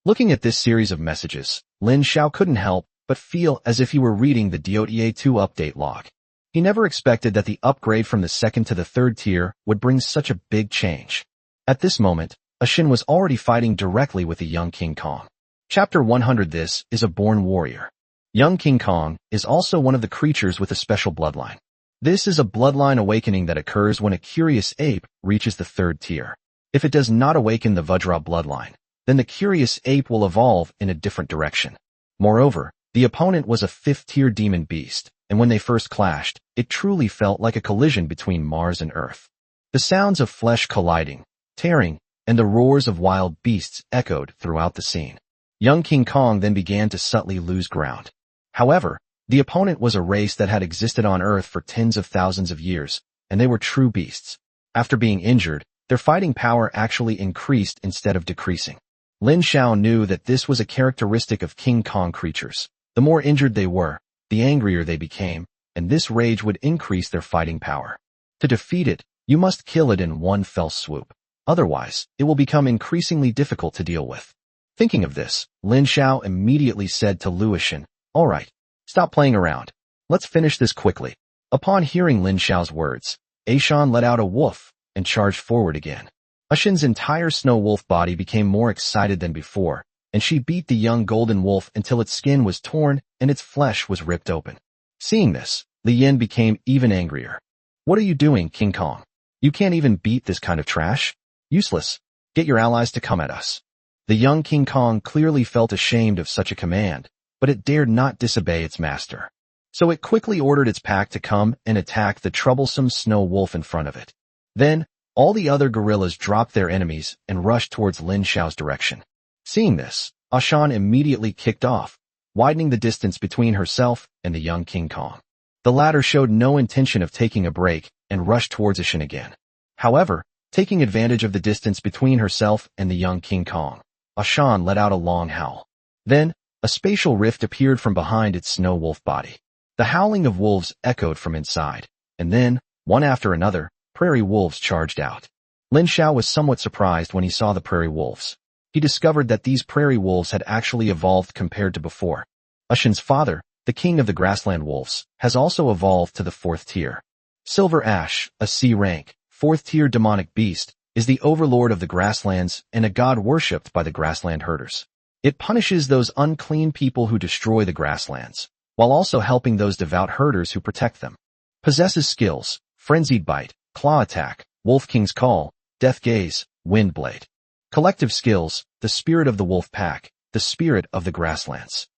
Speaker 1: Looking at this series of messages, Lin Xiao couldn't help but feel as if he were reading the Dota 2 update log. He never expected that the upgrade from the second to the third tier would bring such a big change. At this moment, Ishan was already fighting directly with the young King Kong. Chapter 100. This is a born warrior. Young King Kong is also one of the creatures with a special bloodline. This is a bloodline awakening that occurs when a curious ape reaches the third tier. If it does not awaken the Vajra bloodline, then the curious ape will evolve in a different direction. Moreover, the opponent was a fifth-tier demon beast, and when they first clashed, it truly felt like a collision between Mars and Earth. The sounds of flesh colliding, tearing, and the roars of wild beasts echoed throughout the scene. Young King Kong then began to subtly lose ground. However, the opponent was a race that had existed on Earth for tens of thousands of years, and they were true beasts. After being injured, their fighting power actually increased instead of decreasing. Lin Xiao knew that this was a characteristic of King Kong creatures. The more injured they were, the angrier they became, and this rage would increase their fighting power. To defeat it, you must kill it in one fell swoop. Otherwise, it will become increasingly difficult to deal with. Thinking of this, Lin Xiao immediately said to Lu Ishan, "All right, stop playing around. Let's finish this quickly." Upon hearing Lin Xiao's words, Ishan let out a woof and charged forward again. Ishan's entire snow wolf body became more excited than before, and she beat the young golden wolf until its skin was torn and its flesh was ripped open. Seeing this, Li Yin became even angrier. "What are you doing, King Kong? You can't even beat this kind of trash? Useless. Get your allies to come at us." The young King Kong clearly felt ashamed of such a command, but it dared not disobey its master. So it quickly ordered its pack to come and attack the troublesome snow wolf in front of it. Then, all the other gorillas dropped their enemies and rushed towards Lin Xiao's direction. Seeing this, Ishan immediately kicked off, widening the distance between herself and the young King Kong. The latter showed no intention of taking a break and rushed towards Ishan again. However, taking advantage of the distance between herself and the young King Kong, Ishan let out a long howl. Then, a spatial rift appeared from behind its snow wolf body. The howling of wolves echoed from inside, and then, one after another, prairie wolves charged out. Lin Xiao was somewhat surprised when he saw the prairie wolves. He discovered that these prairie wolves had actually evolved compared to before. Ushin's father, the king of the grassland wolves, has also evolved to the 4th tier. Silver Ash, a C-rank, 4th tier demonic beast, is the overlord of the grasslands and a god worshipped by the grassland herders. It punishes those unclean people who destroy the grasslands, while also helping those devout herders who protect them. Possesses skills: Frenzied Bite, Claw Attack, Wolf King's Call, Death Gaze, Wind Blade. Collective skills: the Spirit of the Wolf Pack, the Spirit of the Grasslands.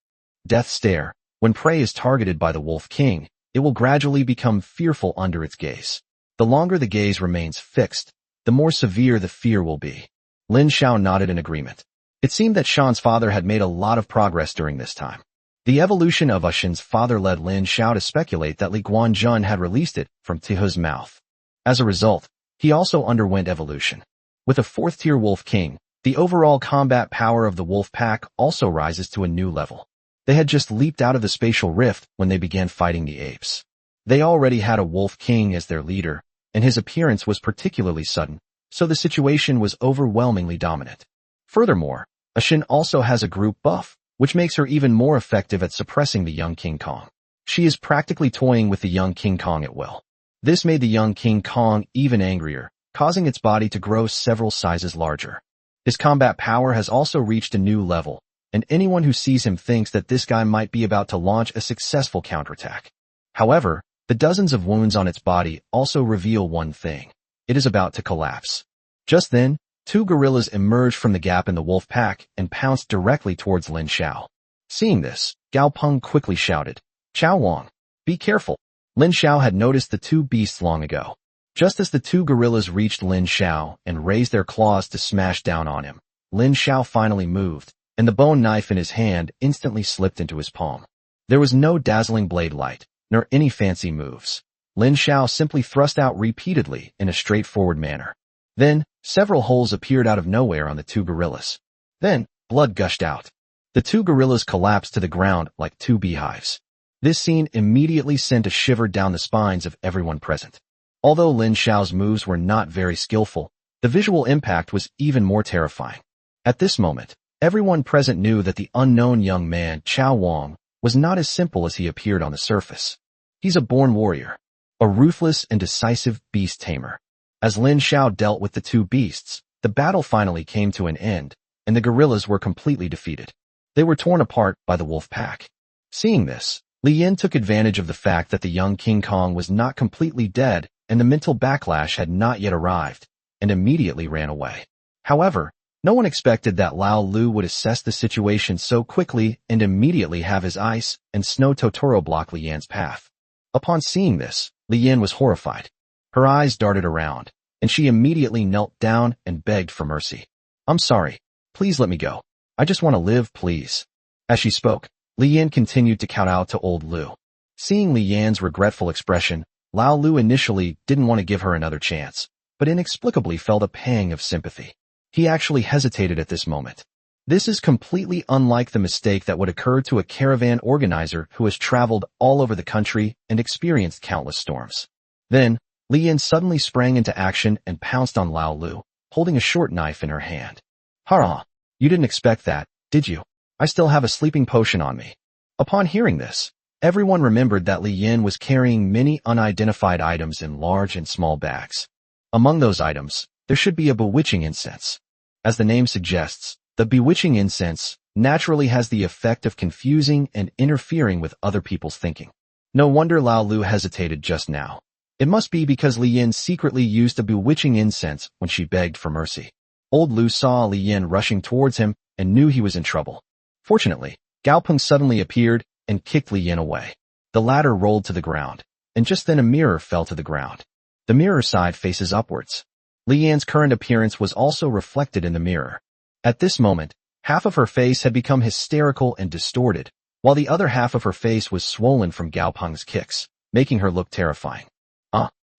Speaker 1: Death Stare: when prey is targeted by the Wolf King, it will gradually become fearful under its gaze. The longer the gaze remains fixed, the more severe the fear will be. Lin Xiao nodded in agreement. It seemed that Shan's father had made a lot of progress during this time. The evolution of Ushin's father led Lin Xiao to speculate that Li Guanjun had released it from Tihu's mouth. As a result, he also underwent evolution. With a 4th tier Wolf King, the overall combat power of the Wolf Pack also rises to a new level. They had just leaped out of the spatial rift when they began fighting the apes. They already had a Wolf King as their leader, and his appearance was particularly sudden, so the situation was overwhelmingly dominant. Furthermore, Ushin also has a group buff, which makes her even more effective at suppressing the young King Kong. She is practically toying with the young King Kong at will. This made the young King Kong even angrier, causing its body to grow several sizes larger. His combat power has also reached a new level, and anyone who sees him thinks that this guy might be about to launch a successful counterattack. However, the dozens of wounds on its body also reveal one thing: it is about to collapse. Just then, 2 gorillas emerged from the gap in the wolf pack and pounced directly towards Lin Xiao. Seeing this, Gao Peng quickly shouted, "Chao Wang, be careful." Lin Xiao had noticed the 2 beasts long ago. Just as the 2 gorillas reached Lin Xiao and raised their claws to smash down on him, Lin Xiao finally moved, and the bone knife in his hand instantly slipped into his palm. There was no dazzling blade light, nor any fancy moves. Lin Xiao simply thrust out repeatedly in a straightforward manner. Then, several holes appeared out of nowhere on the 2 gorillas. Then, blood gushed out. The 2 gorillas collapsed to the ground like 2 beehives. This scene immediately sent a shiver down the spines of everyone present. Although Lin Xiao's moves were not very skillful, the visual impact was even more terrifying. At this moment, everyone present knew that the unknown young man, Chao Wang, was not as simple as he appeared on the surface. He's a born warrior, a ruthless and decisive beast tamer. As Lin Xiao dealt with the 2 beasts, the battle finally came to an end, and the gorillas were completely defeated. They were torn apart by the wolf pack. Seeing this, Li Yin took advantage of the fact that the young King Kong was not completely dead and the mental backlash had not yet arrived, and immediately ran away. However, no one expected that Lao Lu would assess the situation so quickly and immediately have his ice and snow Totoro block Li Yan's path. Upon seeing this, Li Yan was horrified. Her eyes darted around, and she immediately knelt down and begged for mercy. "I'm sorry. Please let me go. I just want to live, please." As she spoke, Li Yan continued to count out to old Lu. Seeing Li Yan's regretful expression, Lao Lu initially didn't want to give her another chance, but inexplicably felt a pang of sympathy. He actually hesitated at this moment. This is completely unlike the mistake that would occur to a caravan organizer who has traveled all over the country and experienced countless storms. Then, Li Yan suddenly sprang into action and pounced on Lao Lu, holding a short knife in her hand. "Hurrah! You didn't expect that, did you? I still have a sleeping potion on me." Upon hearing this, everyone remembered that Li Yan was carrying many unidentified items in large and small bags. Among those items, there should be a bewitching incense. As the name suggests, the bewitching incense naturally has the effect of confusing and interfering with other people's thinking. No wonder Lao Lu hesitated just now. It must be because Li Yan secretly used a bewitching incense when she begged for mercy. Old Lu saw Li Yan rushing towards him and knew he was in trouble. Fortunately, Gao Peng suddenly appeared and kicked Li Yan away. The latter rolled to the ground, and just then a mirror fell to the ground. The mirror side faces upwards. Li Yan's current appearance was also reflected in the mirror. At this moment, half of her face had become hysterical and distorted, while the other half of her face was swollen from Gao Peng's kicks, making her look terrifying.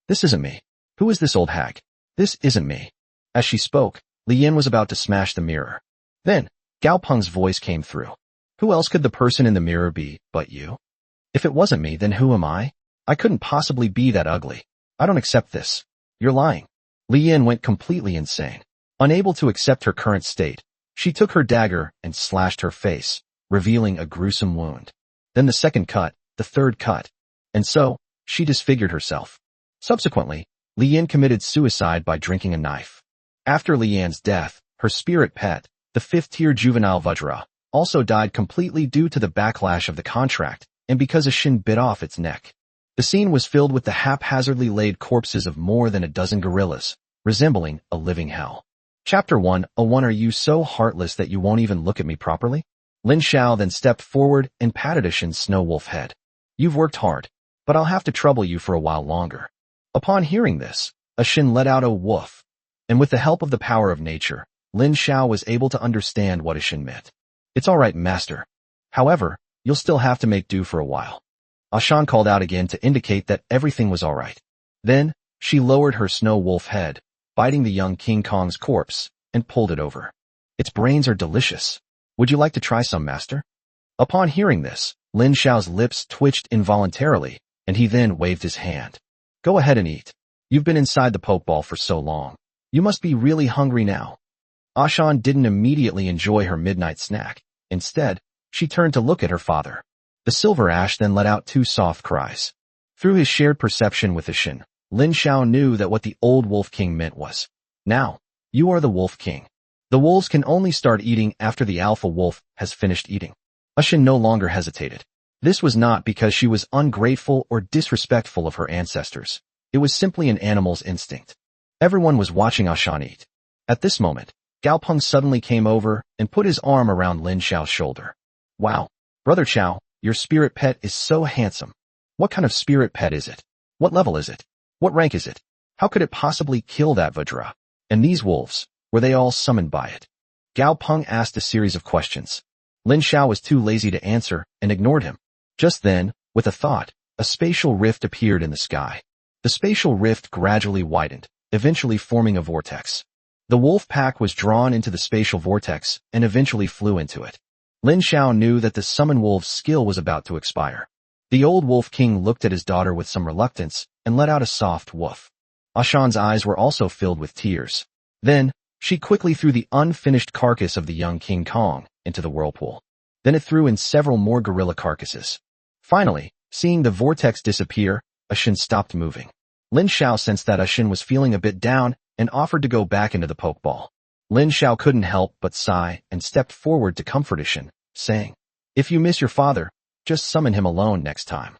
Speaker 1: This isn't me. Who is this old hag? This isn't me." As she spoke, Li Yan was about to smash the mirror. Then, Gao Peng's voice came through. "Who else could the person in the mirror be but you? If it wasn't me, then who am I? I couldn't possibly be that ugly. I don't accept this. You're lying." Li Yan went completely insane. Unable to accept her current state, she took her dagger and slashed her face, revealing a gruesome wound. Then the second cut, the third cut. And so, she disfigured herself. Subsequently, Li Yan committed suicide by drinking a knife. After Li Yan's death, her spirit pet, the fifth-tier juvenile Vajra, also died completely due to the backlash of the contract and because a Shin bit off its neck. The scene was filled with the haphazardly laid corpses of more than a dozen gorillas, resembling a living hell. Chapter 1. Are you so heartless that you won't even look at me properly? Lin Xiao then stepped forward and patted a Shin snow wolf head. You've worked hard, but I'll have to trouble you for a while longer. Upon hearing this, a Shin let out a woof, and with the help of the power of nature, Lin Xiao was able to understand what a Shin meant. It's all right, master. However, you'll still have to make do for a while. Ashan called out again to indicate that everything was all right. Then, she lowered her snow wolf head, biting the young King Kong's corpse, and pulled it over. Its brains are delicious. Would you like to try some, master? Upon hearing this, Lin Xiao's lips twitched involuntarily, and he then waved his hand. Go ahead and eat. You've been inside the pokeball for so long. You must be really hungry now. Ashan didn't immediately enjoy her midnight snack. Instead, she turned to look at her father. The Silver Ash then let out two soft cries. Through his shared perception with the Shin, Lin Xiao knew that what the old Wolf King meant was, now, you are the Wolf King. The wolves can only start eating after the alpha wolf has finished eating. A Shin no longer hesitated. This was not because she was ungrateful or disrespectful of her ancestors. It was simply an animal's instinct. Everyone was watching Ashan eat. At this moment, Gao Peng suddenly came over and put his arm around Lin Xiao's shoulder. Wow, Brother Xiao, your spirit pet is so handsome. What kind of spirit pet is it? What level is it? What rank is it? How could it possibly kill that Vajra? And these wolves, were they all summoned by it? Gao Peng asked a series of questions. Lin Xiao was too lazy to answer and ignored him. Just then, with a thought, a spatial rift appeared in the sky. The spatial rift gradually widened, eventually forming a vortex. The wolf pack was drawn into the spatial vortex and eventually flew into it. Lin Xiao knew that the summon wolf's skill was about to expire. The old Wolf King looked at his daughter with some reluctance and let out a soft woof. Ashan's eyes were also filled with tears. Then, she quickly threw the unfinished carcass of the young King Kong into the whirlpool. Then it threw in several more gorilla carcasses. Finally, seeing the vortex disappear, Ashin stopped moving. Lin Xiao sensed that Ashin was feeling a bit down and offered to go back into the pokeball. Lin Xiao couldn't help but sigh and stepped forward to comfort Ashin, saying, If you miss your father, just summon him alone next time.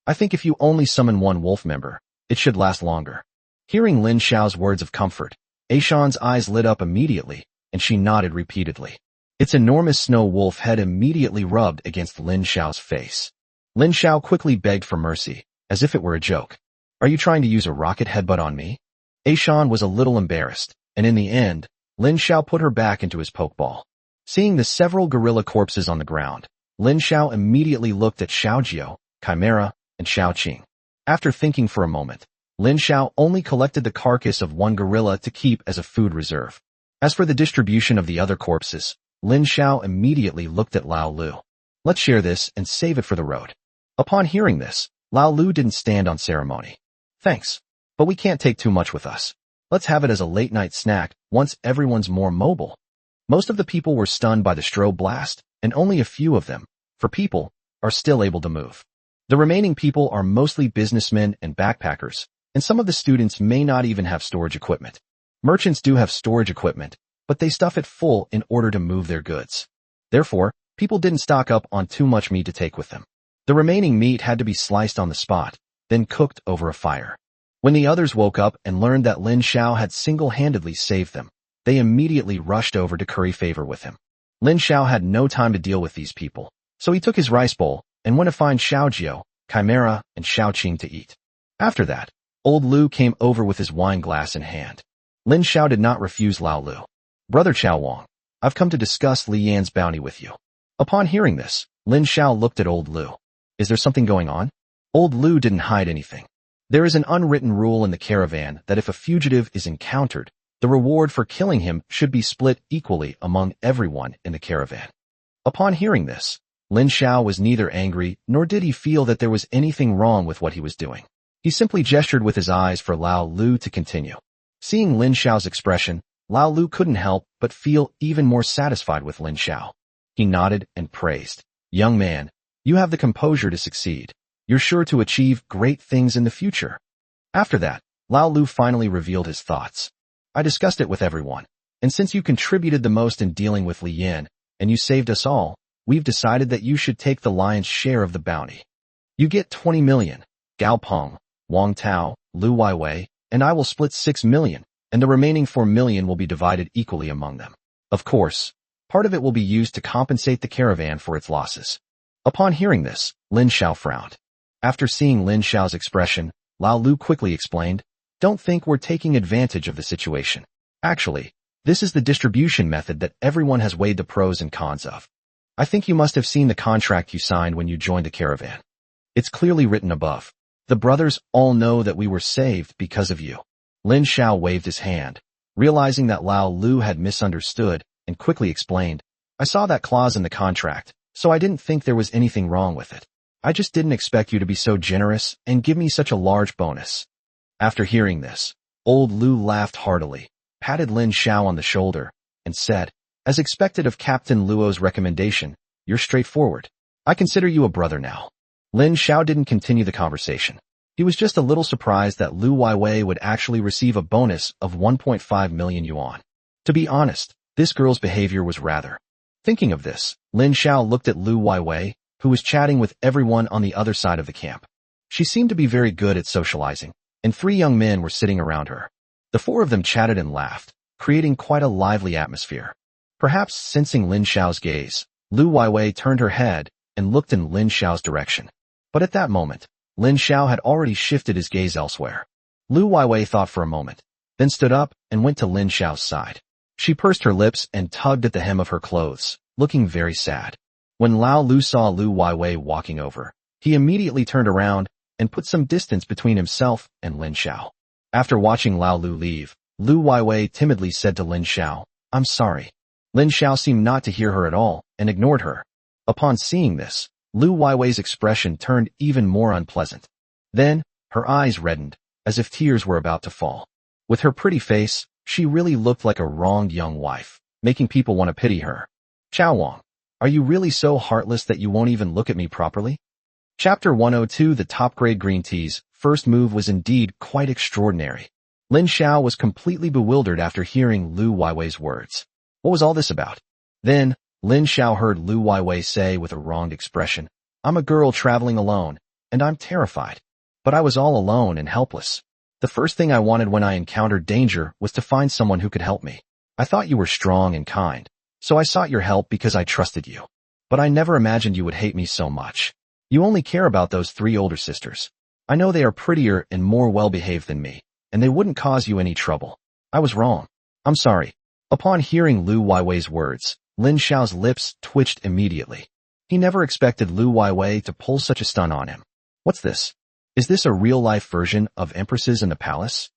Speaker 1: I think if you only summon one wolf member, it should last longer. Hearing Lin Xiao's words of comfort, Ashan's eyes lit up immediately, and she nodded repeatedly. Its enormous snow wolf head immediately rubbed against Lin Xiao's face. Lin Xiao quickly begged for mercy, as if it were a joke. Are you trying to use a rocket headbutt on me? Ashan was a little embarrassed, and in the end, Lin Xiao put her back into his pokeball. Seeing the several gorilla corpses on the ground, Lin Xiao immediately looked at Xiaojiao, Chimera, and Xiaoqing. After thinking for a moment, Lin Xiao only collected the carcass of one gorilla to keep as a food reserve. As for the distribution of the other corpses, Lin Xiao immediately looked at Lao Lu. Let's share this and save it for the road. Upon hearing this, Lao Lu didn't stand on ceremony. Thanks, but we can't take too much with us. Let's have it as a late-night snack once everyone's more mobile. Most of the people were stunned by the strobe blast, and only a few of them, for people, are still able to move. The remaining people are mostly businessmen and backpackers, and some of the students may not even have storage equipment. Merchants do have storage equipment, but they stuff it full in order to move their goods. Therefore, people didn't stock up on too much meat to take with them. The remaining meat had to be sliced on the spot, then cooked over a fire. When the others woke up and learned that Lin Xiao had single-handedly saved them, they immediately rushed over to curry favor with him. Lin Xiao had no time to deal with these people, so he took his rice bowl and went to find Xiaojiao, Chimera, and Xiaoqing to eat. After that, old Lu came over with his wine glass in hand. Lin Xiao did not refuse Lao Lu. Brother Qiao Wang, I've come to discuss Li Yan's bounty with you. Upon hearing this, Lin Xiao looked at old Lu. Is there something going on? Old Lu didn't hide anything. There is an unwritten rule in the caravan that if a fugitive is encountered, the reward for killing him should be split equally among everyone in the caravan. Upon hearing this, Lin Xiao was neither angry nor did he feel that there was anything wrong with what he was doing. He simply gestured with his eyes for Lao Lu to continue. Seeing Lin Xiao's expression, Lao Lu couldn't help but feel even more satisfied with Lin Xiao. He nodded and praised. Young man, you have the composure to succeed. You're sure to achieve great things in the future. After that, Lao Lu finally revealed his thoughts. I discussed it with everyone, and since you contributed the most in dealing with Li Yin, and you saved us all, we've decided that you should take the lion's share of the bounty. You get 20 million, Gao Peng, Wang Tao, Lu Weiwei, and I will split 6 million, and the remaining 4 million will be divided equally among them. Of course, part of it will be used to compensate the caravan for its losses. Upon hearing this, Lin Xiao frowned. After seeing Lin Xiao's expression, Lao Lu quickly explained, Don't think we're taking advantage of the situation. Actually, this is the distribution method that everyone has weighed the pros and cons of. I think you must have seen the contract you signed when you joined the caravan. It's clearly written above. The brothers all know that we were saved because of you. Lin Xiao waved his hand, realizing that Lao Lu had misunderstood, and quickly explained, I saw that clause in the contract, so I didn't think there was anything wrong with it. I just didn't expect you to be so generous and give me such a large bonus. After hearing this, old Lu laughed heartily, patted Lin Xiao on the shoulder, and said, As expected of Captain Luo's recommendation, you're straightforward. I consider you a brother now. Lin Xiao didn't continue the conversation. He was just a little surprised that Lu Weiwei would actually receive a bonus of 1.5 million yuan. To be honest, this girl's behavior was rather. Thinking of this, Lin Xiao looked at Lu Weiwei, who was chatting with everyone on the other side of the camp. She seemed to be very good at socializing, and 3 young men were sitting around her. The 4 of them chatted and laughed, creating quite a lively atmosphere. Perhaps sensing Lin Xiao's gaze, Lu Weiwei turned her head and looked in Lin Xiao's direction. But at that moment, Lin Xiao had already shifted his gaze elsewhere. Lu Weiwei thought for a moment, then stood up and went to Lin Xiao's side. She pursed her lips and tugged at the hem of her clothes, looking very sad. When Lao Lu saw Lu Weiwei walking over, he immediately turned around and put some distance between himself and Lin Xiao. After watching Lao Lu leave, Lu Weiwei timidly said to Lin Xiao, I'm sorry. Lin Xiao seemed not to hear her at all and ignored her. Upon seeing this, Lu Weiwei's expression turned even more unpleasant. Then, her eyes reddened, as if tears were about to fall. With her pretty face, she really looked like a wronged young wife, making people want to pity her. Chao Wang, are you really so heartless that you won't even look at me properly? Chapter 102 The top-grade green tea's first move was indeed quite extraordinary. Lin Xiao was completely bewildered after hearing Lu Weiwei's words. What was all this about? Then, Lin Xiao heard Lu Weiwei say with a wronged expression, I'm a girl traveling alone, and I'm terrified. But I was all alone and helpless. The first thing I wanted when I encountered danger was to find someone who could help me. I thought you were strong and kind, so I sought your help because I trusted you. But I never imagined you would hate me so much. You only care about those 3 older sisters. I know they are prettier and more well-behaved than me, and they wouldn't cause you any trouble. I was wrong. I'm sorry. Upon hearing Lu Weiwei's words, Lin Xiao's lips twitched immediately. He never expected Lu Weiwei to pull such a stunt on him. What's this? Is this a real-life version of Empresses in the Palace?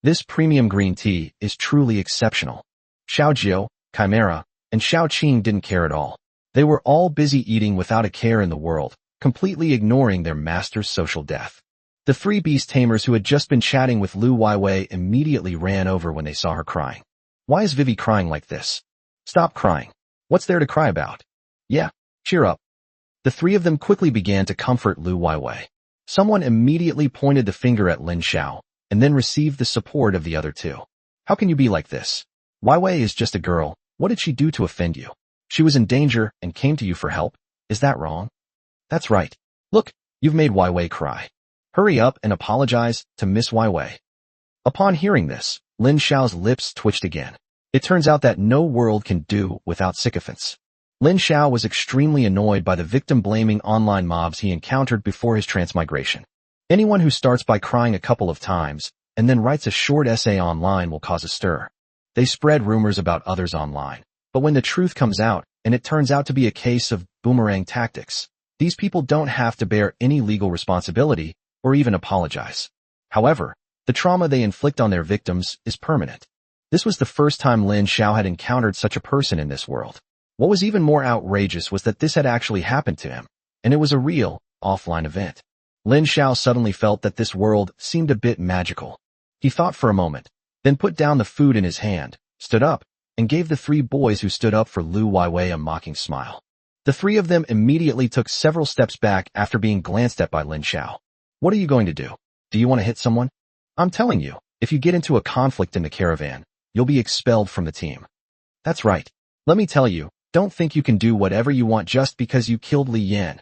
Speaker 1: This premium green tea is truly exceptional. Xiao Jiu, Chimera, and Xiao Qing didn't care at all. They were all busy eating without a care in the world, completely ignoring their master's social death. The 3 beast tamers who had just been chatting with Lu Weiwei immediately ran over when they saw her crying. Why is Vivi crying like this? Stop crying. What's there to cry about? Yeah, cheer up. The 3 of them quickly began to comfort Lu Weiwei. Someone immediately pointed the finger at Lin Xiao, and then received the support of the other 2. How can you be like this? Weiwei is just a girl. What did she do to offend you? She was in danger and came to you for help. Is that wrong? That's right. Look, you've made Weiwei cry. Hurry up and apologize to Miss Weiwei. Upon hearing this, Lin Xiao's lips twitched again. It turns out that no world can do without sycophants. Lin Xiao was extremely annoyed by the victim-blaming online mobs he encountered before his transmigration. Anyone who starts by crying a couple of times and then writes a short essay online will cause a stir. They spread rumors about others online. But when the truth comes out, and it turns out to be a case of boomerang tactics, these people don't have to bear any legal responsibility or even apologize. However, the trauma they inflict on their victims is permanent. This was the first time Lin Xiao had encountered such a person in this world. What was even more outrageous was that this had actually happened to him, and it was a real, offline event. Lin Xiao suddenly felt that this world seemed a bit magical. He thought for a moment, then put down the food in his hand, stood up, and gave the three boys who stood up for Lu Weiwei a mocking smile. The three of them immediately took several steps back after being glanced at by Lin Xiao. What are you going to do? Do you want to hit someone? I'm telling you, if you get into a conflict in the caravan, you'll be expelled from the team. That's right. Let me tell you, don't think you can do whatever you want just because you killed Li Yan.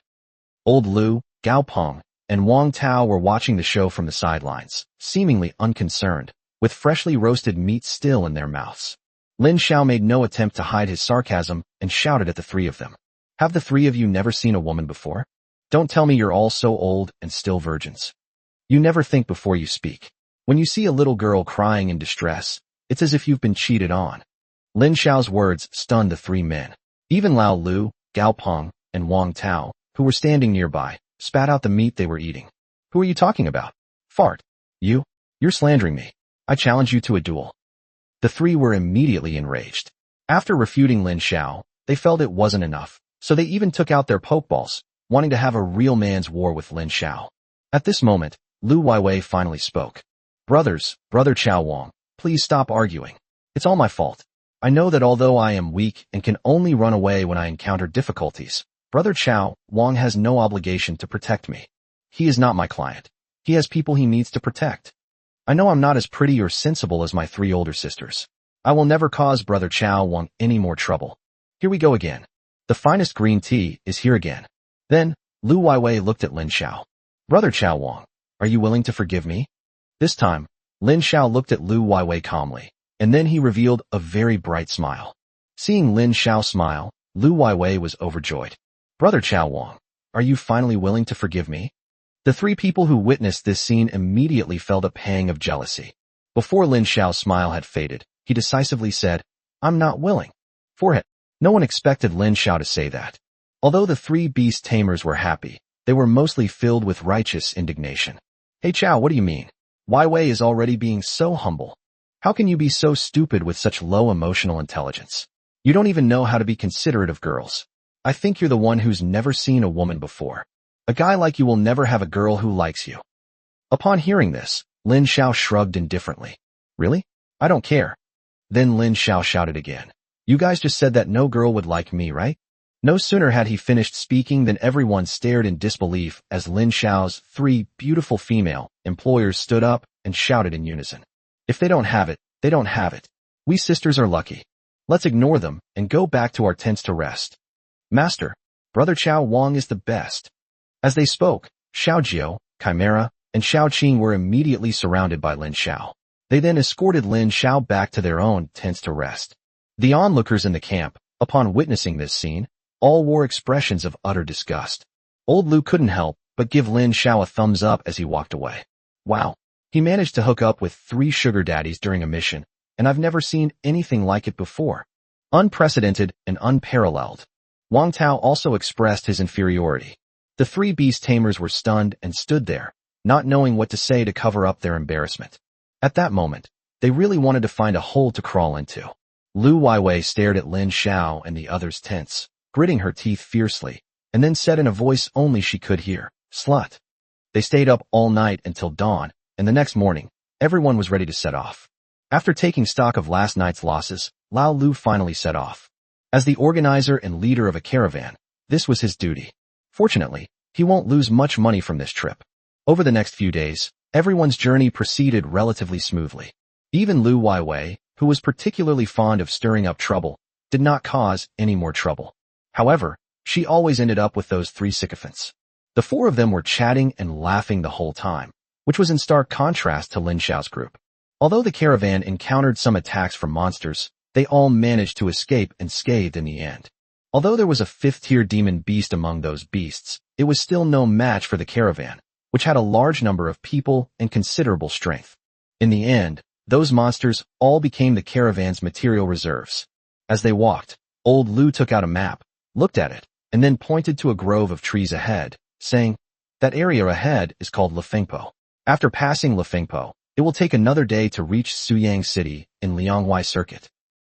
Speaker 1: Old Lu, Gao Peng, and Wang Tao were watching the show from the sidelines, seemingly unconcerned, with freshly roasted meat still in their mouths. Lin Xiao made no attempt to hide his sarcasm and shouted at the three of them. Have the three of you never seen a woman before? Don't tell me you're all so old and still virgins. You never think before you speak. When you see a little girl crying in distress, it's as if you've been cheated on. Lin Xiao's words stunned the three men. Even Lao Lu, Gao Peng, and Wang Tao, who were standing nearby, spat out the meat they were eating. Who are you talking about? Fart. You? You're slandering me. I challenge you to a duel. The three were immediately enraged. After refuting Lin Xiao, they felt it wasn't enough, so they even took out their pokeballs, wanting to have a real man's war with Lin Xiao. At this moment, Lu Weiwei finally spoke. Brothers, Brother Chao Wang, please stop arguing. It's all my fault. I know that although I am weak and can only run away when I encounter difficulties, Brother Chao Wang has no obligation to protect me. He is not my client. He has people he needs to protect. I know I'm not as pretty or sensible as my three older sisters. I will never cause Brother Chao Wang any more trouble. Here we go again. The finest green tea is here again. Then, Lu Weiwei looked at Lin Xiao. Brother Chao Wang, are you willing to forgive me? This time, Lin Xiao looked at Lu Weiwei calmly, and then he revealed a very bright smile. Seeing Lin Xiao smile, Lu Weiwei was overjoyed. Brother Chao Wang, are you finally willing to forgive me? The three people who witnessed this scene immediately felt a pang of jealousy. Before Lin Xiao's smile had faded, he decisively said, I'm not willing. Forehead. No one expected Lin Xiao to say that. Although the three beast tamers were happy, they were mostly filled with righteous indignation. Hey Chao, what do you mean? Weiwei is already being so humble. How can you be so stupid with such low emotional intelligence? You don't even know how to be considerate of girls. I think you're the one who's never seen a woman before. A guy like you will never have a girl who likes you. Upon hearing this, Lin Xiao shrugged indifferently. Really? I don't care. Then Lin Xiao shouted again. You guys just said that no girl would like me, right? No sooner had he finished speaking than everyone stared in disbelief as Lin Xiao's three beautiful female employers stood up and shouted in unison. If they don't have it, they don't have it. We sisters are lucky. Let's ignore them and go back to our tents to rest. Master, Brother Chao Wang is the best. As they spoke, Xiao Jiao, Chimera, and Xiao Qing were immediately surrounded by Lin Xiao. They then escorted Lin Xiao back to their own tents to rest. The onlookers in the camp, upon witnessing this scene, all wore expressions of utter disgust. Old Lu couldn't help but give Lin Xiao a thumbs up as he walked away. Wow, he managed to hook up with 3 sugar daddies during a mission, and I've never seen anything like it before. Unprecedented and unparalleled. Wang Tao also expressed his inferiority. The 3 beast tamers were stunned and stood there, not knowing what to say to cover up their embarrassment. At that moment, they really wanted to find a hole to crawl into. Lu Weiwei stared at Lin Xiao and the others tense, gritting her teeth fiercely, and then said in a voice only she could hear, Slut. They stayed up all night until dawn, and the next morning, everyone was ready to set off. After taking stock of last night's losses, Lao Lu finally set off. As the organizer and leader of a caravan, this was his duty. Fortunately, he won't lose much money from this trip. Over the next few days, everyone's journey proceeded relatively smoothly. Even Lu Weiwei, who was particularly fond of stirring up trouble, did not cause any more trouble. However, she always ended up with those 3 sycophants. The 4 of them were chatting and laughing the whole time, which was in stark contrast to Lin Xiao's group. Although the caravan encountered some attacks from monsters, they all managed to escape unscathed in the end. Although there was a 5th-tier demon beast among those beasts, it was still no match for the caravan, which had a large number of people and considerable strength. In the end, those monsters all became the caravan's material reserves. As they walked, old Lu took out a map, looked at it, and then pointed to a grove of trees ahead, saying, that area ahead is called Lefengpo. After passing Lefengpo, it will take another day to reach Suyang City in Liangwai Circuit.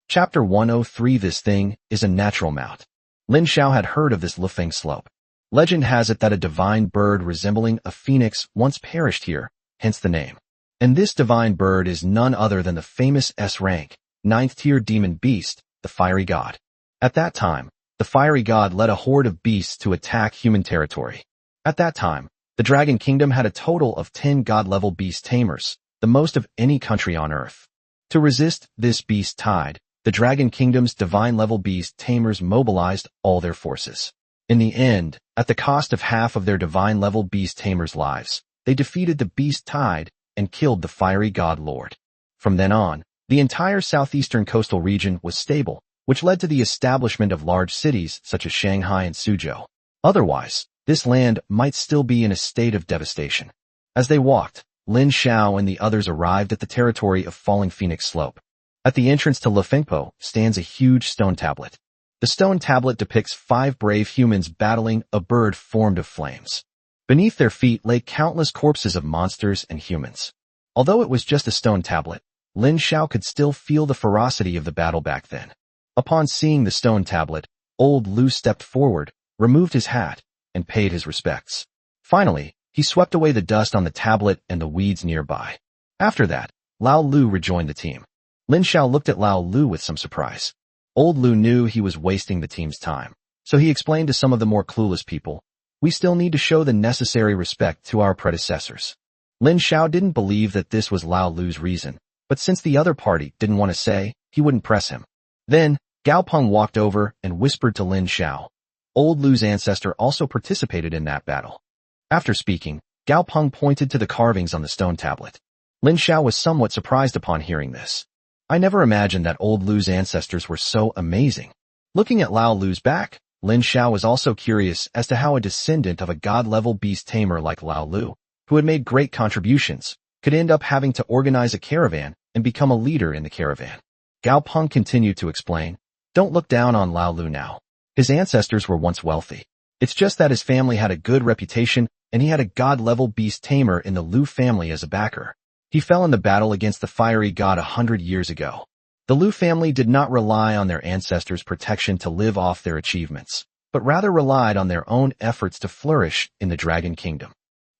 Speaker 1: Chapter 103 This thing is a natural mount. Lin Xiao had heard of this Lefeng slope. Legend has it that a divine bird resembling a phoenix once perished here, hence the name. And this divine bird is none other than the famous S-rank, 9th-tier demon beast, the Fiery God. At that time, the Fiery God led a horde of beasts to attack human territory. At that time, the Dragon Kingdom had a total of 10 god-level beast tamers, the most of any country on Earth. To resist this beast tide, the Dragon Kingdom's divine-level beast tamers mobilized all their forces. In the end, at the cost of half of their divine-level beast tamers' lives, they defeated the beast tide and killed the Fiery God Lord. From then on, the entire southeastern coastal region was stable, which led to the establishment of large cities such as Shanghai and Suzhou. Otherwise, this land might still be in a state of devastation. As they walked, Lin Xiao and the others arrived at the territory of Falling Phoenix Slope. At the entrance to Lefengpo stands a huge stone tablet. The stone tablet depicts 5 brave humans battling a bird formed of flames. Beneath their feet lay countless corpses of monsters and humans. Although it was just a stone tablet, Lin Xiao could still feel the ferocity of the battle back then. Upon seeing the stone tablet, old Lu stepped forward, removed his hat, and paid his respects. Finally, he swept away the dust on the tablet and the weeds nearby. After that, Lao Lu rejoined the team. Lin Xiao looked at Lao Lu with some surprise. Old Lu knew he was wasting the team's time, so he explained to some of the more clueless people, "We still need to show the necessary respect to our predecessors." Lin Xiao didn't believe that this was Lao Lu's reason, but since the other party didn't want to say, he wouldn't press him. Then, Gao Peng walked over and whispered to Lin Xiao. Old Lu's ancestor also participated in that battle. After speaking, Gao Peng pointed to the carvings on the stone tablet. Lin Xiao was somewhat surprised upon hearing this. I never imagined that old Lu's ancestors were so amazing. Looking at Lao Lu's back, Lin Xiao was also curious as to how a descendant of a god-level beast tamer like Lao Lu, who had made great contributions, could end up having to organize a caravan and become a leader in the caravan. Gao Peng continued to explain, "Don't look down on Lao Lu now. His ancestors were once wealthy. It's just that his family had a good reputation and he had a god-level beast tamer in the Lu family as a backer. He fell in the battle against the Fiery God 100 years ago. The Lu family did not rely on their ancestors' protection to live off their achievements, but rather relied on their own efforts to flourish in the Dragon Kingdom.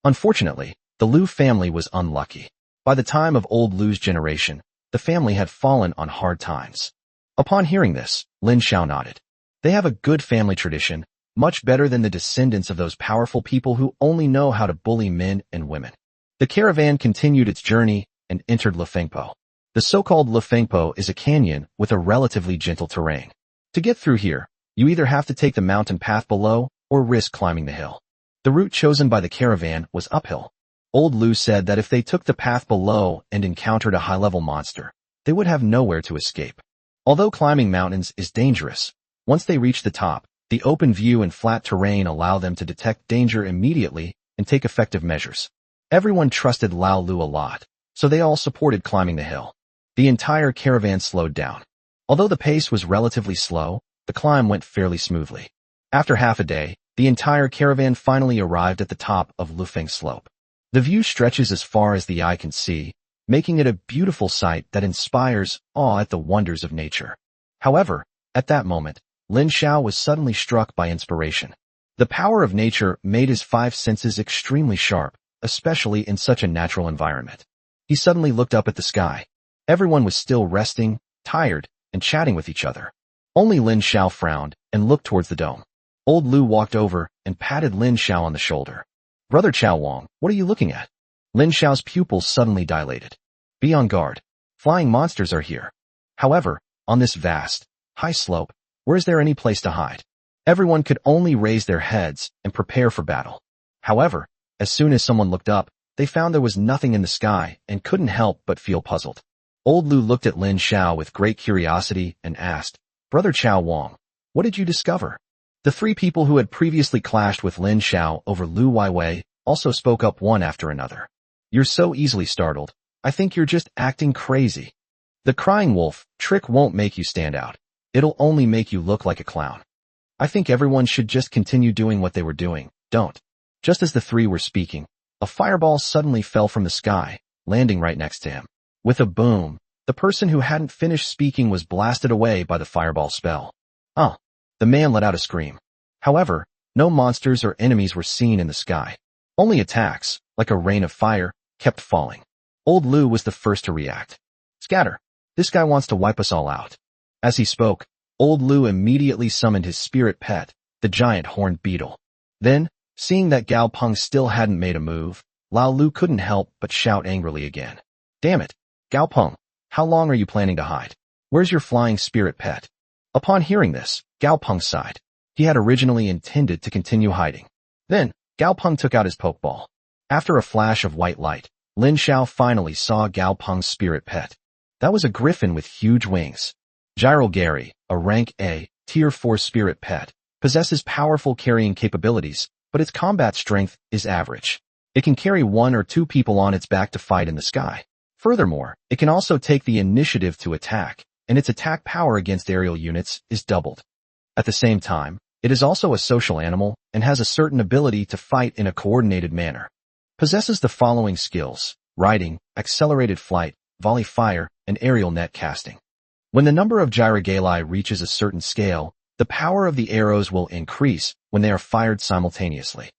Speaker 1: Unfortunately, the Lu family was unlucky. By the time of old Lu's generation, the family had fallen on hard times." Upon hearing this, Lin Xiao nodded. They have a good family tradition, much better than the descendants of those powerful people who only know how to bully men and women. The caravan continued its journey and entered Lefengpo. The so-called Lefengpo is a canyon with a relatively gentle terrain. To get through here, you either have to take the mountain path below or risk climbing the hill. The route chosen by the caravan was uphill. Old Lu said that if they took the path below and encountered a high-level monster, they would have nowhere to escape. Although climbing mountains is dangerous, once they reach the top, the open view and flat terrain allow them to detect danger immediately and take effective measures. Everyone trusted Lao Lu a lot, so they all supported climbing the hill. The entire caravan slowed down. Although the pace was relatively slow, the climb went fairly smoothly. After half a day, the entire caravan finally arrived at the top of Lufeng Slope. The view stretches as far as the eye can see, making it a beautiful sight that inspires awe at the wonders of nature. However, at that moment, Lin Xiao was suddenly struck by inspiration. The power of nature made his 5 senses extremely sharp, especially in such a natural environment. He suddenly looked up at the sky. Everyone was still resting, tired, and chatting with each other. Only Lin Xiao frowned and looked towards the dome. Old Lu walked over and patted Lin Xiao on the shoulder. "Brother Chao Wang, what are you looking at?" Lin Xiao's pupils suddenly dilated. "Be on guard. Flying monsters are here." However, on this vast, high slope, where is there any place to hide? Everyone could only raise their heads and prepare for battle. However, as soon as someone looked up, they found there was nothing in the sky and couldn't help but feel puzzled. Old Lu looked at Lin Xiao with great curiosity and asked, "Brother Chao Wang, what did you discover?" The 3 people who had previously clashed with Lin Xiao over Lu Weiwei also spoke up one after another. "You're so easily startled. I think you're just acting crazy. The crying wolf trick won't make you stand out. It'll only make you look like a clown. I think everyone should just continue doing what they were doing, don't." Just as the 3 were speaking, a fireball suddenly fell from the sky, landing right next to him. With a boom, the person who hadn't finished speaking was blasted away by the fireball spell. "Oh!" The man let out a scream. However, no monsters or enemies were seen in the sky. Only attacks, like a rain of fire, kept falling. Old Lu was the first to react. Scatter. This guy wants to wipe us all out. As he spoke, Old Lu immediately summoned his spirit pet, the giant horned beetle. Then, seeing that Gao Peng still hadn't made a move, Lao Lu couldn't help but shout angrily again. Damn it, Gao Peng, how long are you planning to hide? Where's your flying spirit pet? Upon hearing this, Gao Peng sighed. He had originally intended to continue hiding. Then, Gao Peng took out his pokeball. After a flash of white light, Lin Xiao finally saw Gao Peng's spirit pet. That was a griffin with huge wings. Gyral Gary, a rank A, tier 4 spirit pet, possesses powerful carrying capabilities, but its combat strength is average. It can carry 1 or 2 people on its back to fight in the sky. Furthermore, it can also take the initiative to attack, and its attack power against aerial units is doubled. At the same time, it is also a social animal and has a certain ability to fight in a coordinated manner. Possesses the following skills: riding, accelerated flight, volley fire, and aerial net casting. When the number of Gyrogali reaches a certain scale, the power of the arrows will increase when they are fired simultaneously.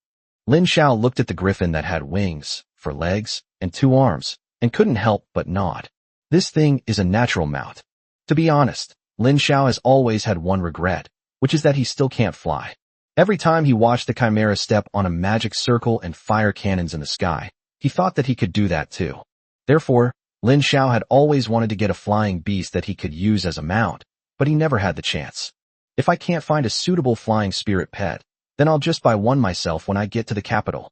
Speaker 1: Lin Xiao looked at the griffin that had wings, 4 legs, and 2 arms, and couldn't help but nod. This thing is a natural mount. To be honest, Lin Xiao has always had one regret, which is that he still can't fly. Every time he watched the Chimera step on a magic circle and fire cannons in the sky, he thought that he could do that too. Therefore, Lin Xiao had always wanted to get a flying beast that he could use as a mount, but he never had the chance. If I can't find a suitable flying spirit pet, then I'll just buy one myself when I get to the capital.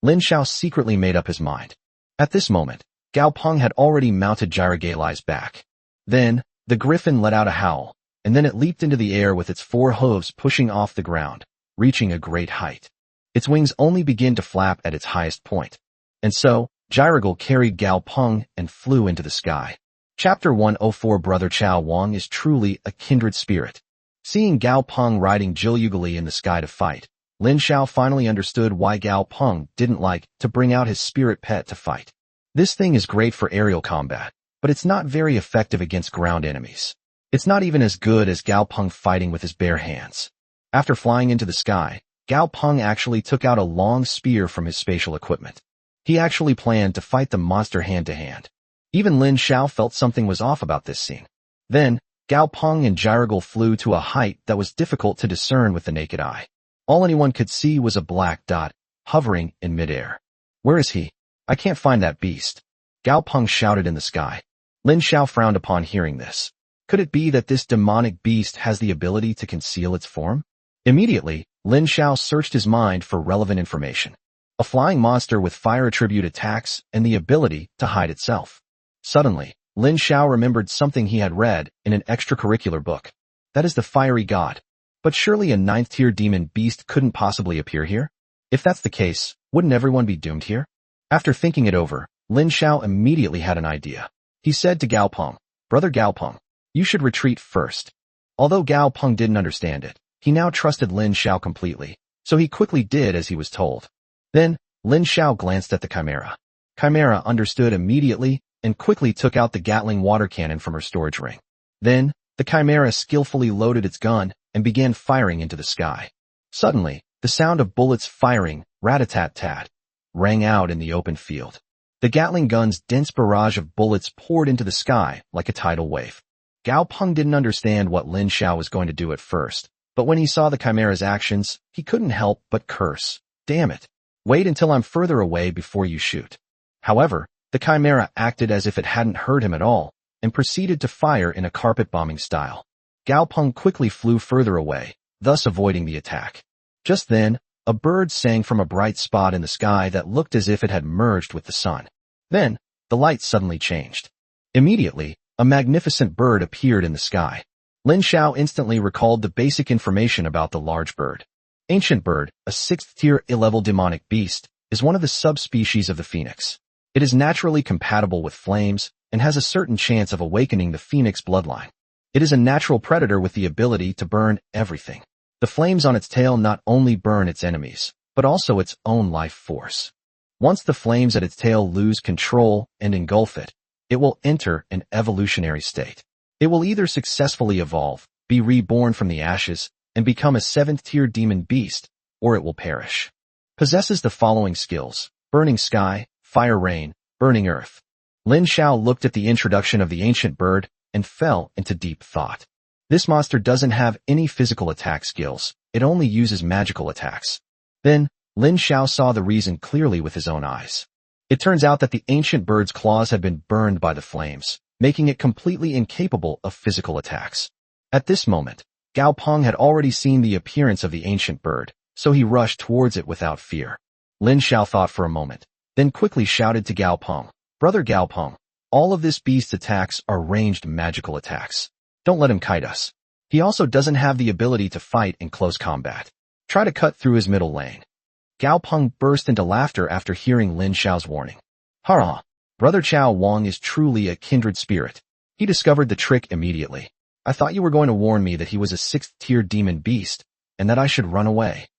Speaker 1: Lin Xiao secretly made up his mind. At this moment, Gao Peng had already mounted Gyrogali's back. Then, the griffin let out a howl, and then it leaped into the air with its 4 hooves pushing off the ground, reaching a great height. Its wings only begin to flap at its highest point. And so, Gyrogal carried Gao Peng and flew into the sky. Chapter 104 Brother Chao Wang is truly a kindred spirit. Seeing Gao Peng riding Gyrogali in the sky to fight, Lin Xiao finally understood why Gao Peng didn't like to bring out his spirit pet to fight. This thing is great for aerial combat, but it's not very effective against ground enemies. It's not even as good as Gao Peng fighting with his bare hands. After flying into the sky, Gao Peng actually took out a long spear from his spatial equipment. He actually planned to fight the monster hand-to-hand. Even Lin Xiao felt something was off about this scene. Then, Gao Peng and Gyrogal flew to a height that was difficult to discern with the naked eye. All anyone could see was a black dot, hovering in midair. Where is he? I can't find that beast. Gao Peng shouted in the sky. Lin Xiao frowned upon hearing this. Could it be that this demonic beast has the ability to conceal its form? Immediately, Lin Xiao searched his mind for relevant information. A flying monster with fire attribute attacks and the ability to hide itself. Suddenly, Lin Xiao remembered something he had read in an extracurricular book. That is the fiery god. But surely a 9th-tier demon beast couldn't possibly appear here? If that's the case, wouldn't everyone be doomed here? After thinking it over, Lin Xiao immediately had an idea. He said to Gao Peng, Brother Gao Peng, you should retreat first. Although Gao Peng didn't understand it, he now trusted Lin Xiao completely, so he quickly did as he was told. Then, Lin Xiao glanced at the Chimera. Chimera understood immediately and quickly took out the Gatling water cannon from her storage ring. Then, the Chimera skillfully loaded its gun and began firing into the sky. Suddenly, the sound of bullets firing, rat-a-tat-tat, rang out in the open field. The Gatling gun's dense barrage of bullets poured into the sky like a tidal wave. Gao Peng didn't understand what Lin Xiao was going to do at first, but when he saw the Chimera's actions, he couldn't help but curse. Damn it. Wait until I'm further away before you shoot. However, the Chimera acted as if it hadn't heard him at all, and proceeded to fire in a carpet-bombing style. Gao Peng quickly flew further away, thus avoiding the attack. Just then, a bird sang from a bright spot in the sky that looked as if it had merged with the sun. Then, the light suddenly changed. Immediately, a magnificent bird appeared in the sky. Lin Xiao instantly recalled the basic information about the large bird. Ancient bird, a 6th-tier ill-level demonic beast, is one of the subspecies of the phoenix. It is naturally compatible with flames and has a certain chance of awakening the phoenix bloodline. It is a natural predator with the ability to burn everything. The flames on its tail not only burn its enemies, but also its own life force. Once the flames at its tail lose control and engulf it, it will enter an evolutionary state. It will either successfully evolve, be reborn from the ashes, and become a 7th-tier demon beast, or it will perish. Possesses the following skills: burning sky, fire rain, burning earth. Lin Xiao looked at the introduction of the ancient bird and fell into deep thought. This monster doesn't have any physical attack skills, it only uses magical attacks. Then, Lin Xiao saw the reason clearly with his own eyes. It turns out that the ancient bird's claws had been burned by the flames, making it completely incapable of physical attacks. At this moment, Gao Peng had already seen the appearance of the ancient bird, so he rushed towards it without fear. Lin Xiao thought for a moment, then quickly shouted to Gao Peng, "Brother Gao Peng, all of this beast's attacks are ranged magical attacks. Don't let him kite us. He also doesn't have the ability to fight in close combat. Try to cut through his middle lane." Gao Peng burst into laughter after hearing Lin Xiao's warning. "Hurrah! Brother Chao Wang is truly a kindred spirit. He discovered the trick immediately. I thought you were going to warn me that he was a 6th-tier demon beast, and that I should run away."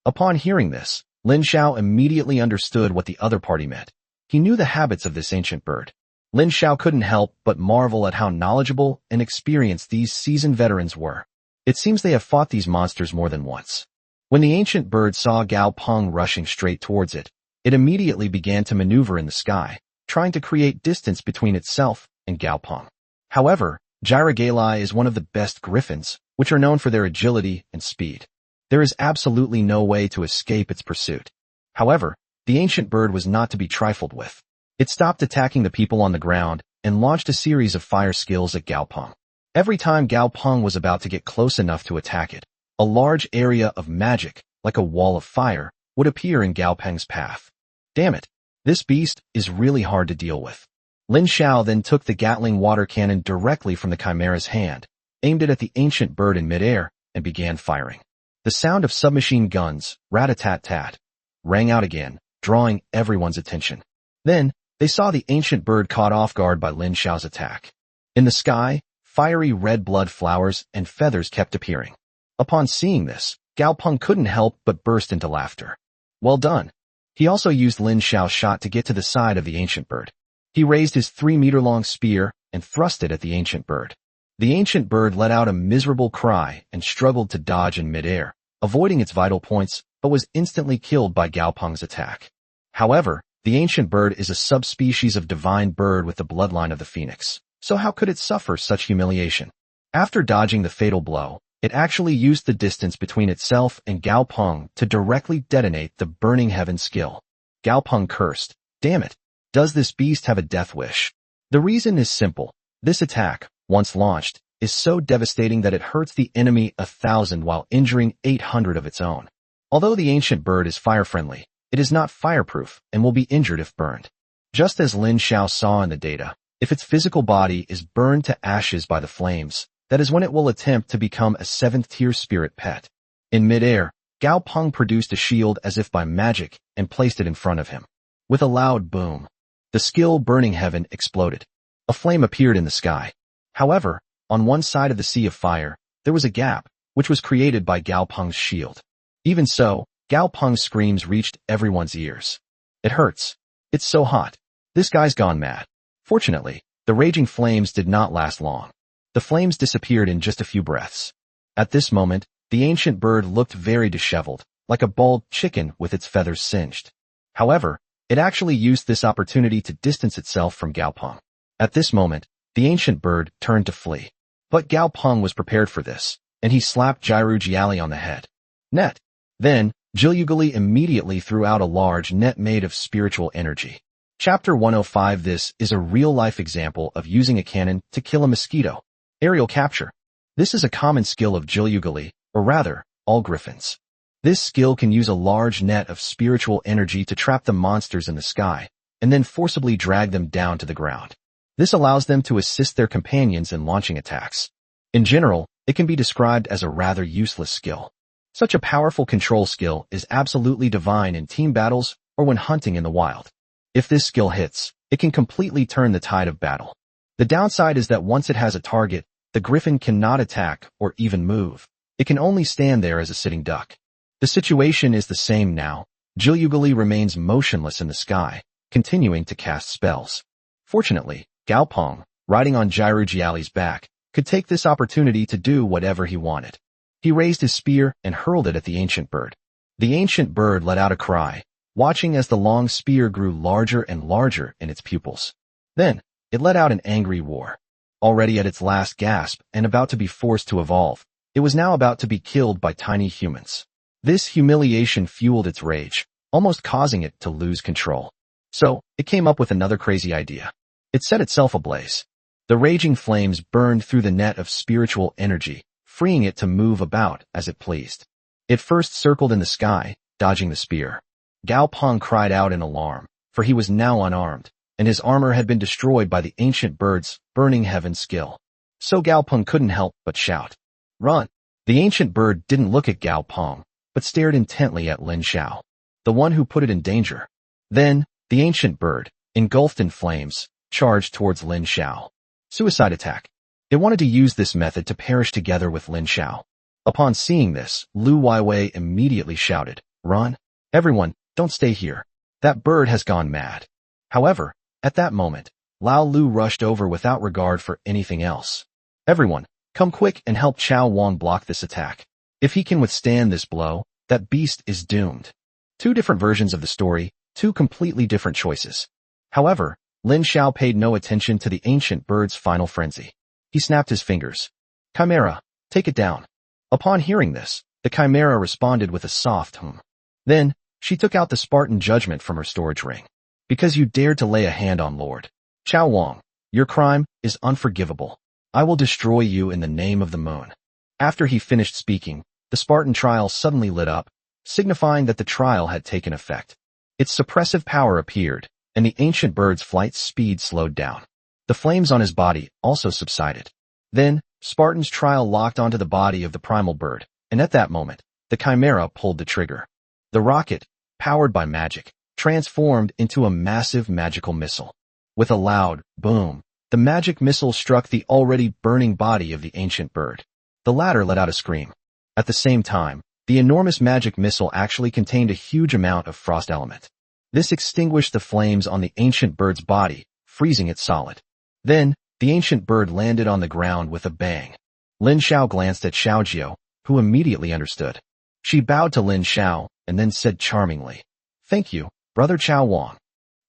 Speaker 1: Upon hearing this, Lin Xiao immediately understood what the other party meant. He knew the habits of this ancient bird. Lin Xiao couldn't help but marvel at how knowledgeable and experienced these seasoned veterans were. It seems they have fought these monsters more than once. When the ancient bird saw Gao Peng rushing straight towards it, it immediately began to maneuver in the sky, trying to create distance between itself and Gao Peng. However, Gyrogalai is one of the best griffins, which are known for their agility and speed. There is absolutely no way to escape its pursuit. However, the ancient bird was not to be trifled with. It stopped attacking the people on the ground and launched a series of fire skills at Gao Peng. Every time Gao Peng was about to get close enough to attack it, a large area of magic, like a wall of fire, would appear in Gao Peng's path. Damn it, this beast is really hard to deal with. Lin Xiao then took the Gatling water cannon directly from the Chimera's hand, aimed it at the ancient bird in midair, and began firing. The sound of submachine guns, rat-a-tat-tat, rang out again, drawing everyone's attention. Then, they saw the ancient bird caught off guard by Lin Xiao's attack. In the sky, fiery red blood flowers and feathers kept appearing. Upon seeing this, Gao Peng couldn't help but burst into laughter. Well done. He also used Lin Xiao's shot to get to the side of the ancient bird. He raised his 3-meter-long spear and thrust it at the ancient bird. The ancient bird let out a miserable cry and struggled to dodge in midair, avoiding its vital points, but was instantly killed by Gao Peng's attack. However, the ancient bird is a subspecies of divine bird with the bloodline of the phoenix, so how could it suffer such humiliation? After dodging the fatal blow, it actually used the distance between itself and Gao Peng to directly detonate the Burning Heaven skill. Gao Peng cursed, "Damn it! Does this beast have a death wish?" The reason is simple. This attack, once launched, is so devastating that it hurts the enemy 1,000 while injuring 800 of its own. Although the ancient bird is fire-friendly, it is not fireproof and will be injured if burned. Just as Lin Xiao saw in the data, if its physical body is burned to ashes by the flames, that is when it will attempt to become a 7th-tier spirit pet. In midair, Gao Peng produced a shield as if by magic and placed it in front of him. With a loud boom, the skill Burning Heaven exploded. A flame appeared in the sky. However, on one side of the sea of fire, there was a gap, which was created by Gao Peng's shield. Even so, Gao Peng's screams reached everyone's ears. "It hurts. It's so hot. This guy's gone mad." Fortunately, the raging flames did not last long. The flames disappeared in just a few breaths. At this moment, the ancient bird looked very disheveled, like a bald chicken with its feathers singed. However, it actually used this opportunity to distance itself from Gao Peng. At this moment, the ancient bird turned to flee. But Gao Peng was prepared for this, and he slapped Jiru Jiali on the head. Net. Then, Jilyugali immediately threw out a large net made of spiritual energy. Chapter 105. This is a real-life example of using a cannon to kill a mosquito. Aerial capture. This is a common skill of Jilyugali, or rather, all griffins. This skill can use a large net of spiritual energy to trap the monsters in the sky, and then forcibly drag them down to the ground. This allows them to assist their companions in launching attacks. In general, it can be described as a rather useless skill. Such a powerful control skill is absolutely divine in team battles or when hunting in the wild. If this skill hits, it can completely turn the tide of battle. The downside is that once it has a target, the griffin cannot attack or even move. It can only stand there as a sitting duck. The situation is the same now. Jilyugali remains motionless in the sky, continuing to cast spells. Fortunately, Gao Peng, riding on Jiru Jiali's back, could take this opportunity to do whatever he wanted. He raised his spear and hurled it at the ancient bird. The ancient bird let out a cry, watching as the long spear grew larger and larger in its pupils. Then, it let out an angry roar. Already at its last gasp and about to be forced to evolve, it was now about to be killed by tiny humans. This humiliation fueled its rage, almost causing it to lose control. So, it came up with another crazy idea. It set itself ablaze. The raging flames burned through the net of spiritual energy, freeing it to move about as it pleased. It first circled in the sky, dodging the spear. Gao Peng cried out in alarm, for he was now unarmed, and his armor had bin destroyed by the ancient bird's burning heaven skill. So Gao Peng couldn't help but shout, "Run!" The ancient bird didn't look at Gao Peng, but stared intently at Lin Xiao, the one who put it in danger. Then, the ancient bird, engulfed in flames, charged towards Lin Xiao. Suicide attack. It wanted to use this method to perish together with Lin Xiao. Upon seeing this, Lu Weiwei immediately shouted, "Run! Everyone, don't stay here. That bird has gone mad." However, at that moment, Lao Lu rushed over without regard for anything else. "Everyone, come quick and help Chao Wang block this attack. If he can withstand this blow, that beast is doomed." Two different versions of the story, two completely different choices. However, Lin Xiao paid no attention to the ancient bird's final frenzy. He snapped his fingers. "Chimera, take it down." Upon hearing this, the chimera responded with a soft hum. Then, she took out the Spartan judgment from her storage ring. "Because you dared to lay a hand on Lord Chao Wang, your crime is unforgivable. I will destroy you in the name of the moon." After he finished speaking, the Spartan trial suddenly lit up, signifying that the trial had taken effect. Its suppressive power appeared, and the ancient bird's flight speed slowed down. The flames on his body also subsided. Then, Spartan's trial locked onto the body of the primal bird, and at that moment, the chimera pulled the trigger. The rocket, powered by magic, transformed into a massive magical missile. With a loud boom, the magic missile struck the already burning body of the ancient bird. The latter let out a scream. At the same time, the enormous magic missile actually contained a huge amount of frost element. This extinguished the flames on the ancient bird's body, freezing it solid. Then, the ancient bird landed on the ground with a bang. Lin Xiao glanced at Xiaojiu, who immediately understood. She bowed to Lin Xiao and then said charmingly, "Thank you, Brother Chao Wang."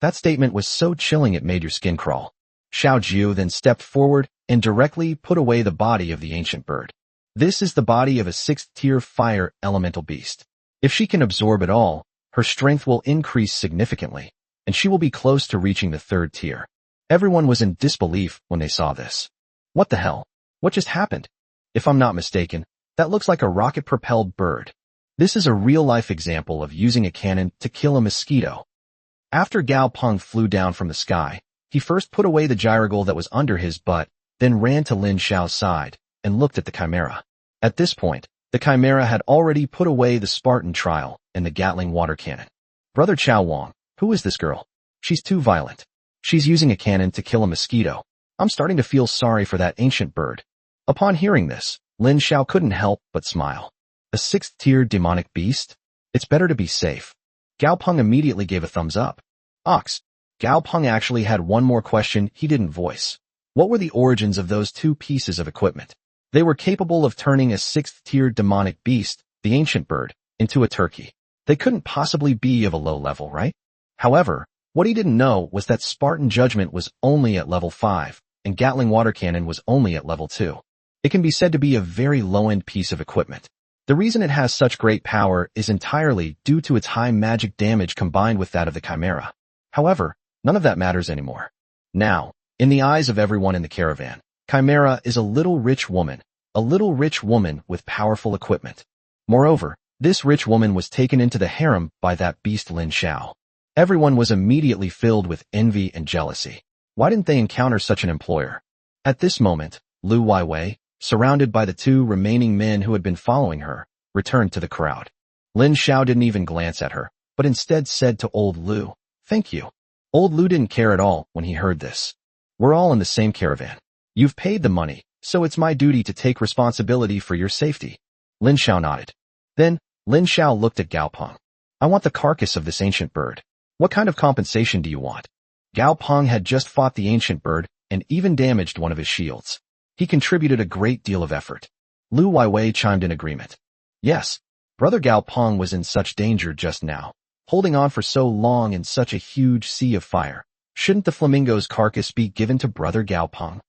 Speaker 1: That statement was so chilling it made your skin crawl. Xiaojiu then stepped forward and directly put away the body of the ancient bird. This is the body of a 6th-tier fire elemental beast. If she can absorb it all, her strength will increase significantly, and she will be close to reaching the 3rd tier. Everyone was in disbelief when they saw this. What the hell? What just happened? If I'm not mistaken, that looks like a rocket-propelled bird. This is a real-life example of using a cannon to kill a mosquito. After Gao Peng flew down from the sky, he first put away the gyrogol that was under his butt, then ran to Lin Xiao's side and looked at the chimera. At this point, the chimera had already put away the Spartan trial and the Gatling water cannon. "Brother Chao Wang, who is this girl? She's too violent. She's using a cannon to kill a mosquito. I'm starting to feel sorry for that ancient bird." Upon hearing this, Lin Xiao couldn't help but smile. A 6th-tier demonic beast? It's better to be safe. Gao Peng immediately gave a thumbs up. Ox. Gao Peng actually had one more question he didn't voice. What were the origins of those two pieces of equipment? They were capable of turning a 6th-tier demonic beast, the ancient bird, into a turkey. They couldn't possibly be of a low level, right? However, what he didn't know was that Spartan Judgment was only at level 5, and Gatling Water Cannon was only at level 2. It can be said to be a very low-end piece of equipment. The reason it has such great power is entirely due to its high magic damage combined with that of the Chimera. However, none of that matters anymore. Now, in the eyes of everyone in the caravan, Chimera is a little rich woman with powerful equipment. Moreover, this rich woman was taken into the harem by that beast Lin Xiao. Everyone was immediately filled with envy and jealousy. Why didn't they encounter such an employer? At this moment, Lu Weiwei, surrounded by the two remaining men who had been following her, returned to the crowd. Lin Xiao didn't even glance at her, but instead said to old Lu, "Thank you." Old Lu didn't care at all when he heard this. "We're all in the same caravan. You've paid the money, so it's my duty to take responsibility for your safety." Lin Xiao nodded. Then, Lin Xiao looked at Gao Peng. "I want the carcass of this ancient bird. What kind of compensation do you want?" Gao Peng had just fought the ancient bird and even damaged one of his shields. He contributed a great deal of effort. Lu Weiwei chimed in agreement. Yes, Brother Gao Peng was in such danger just now, holding on for so long in such a huge sea of fire. Shouldn't the flamingo's carcass be given to Brother Gao Peng?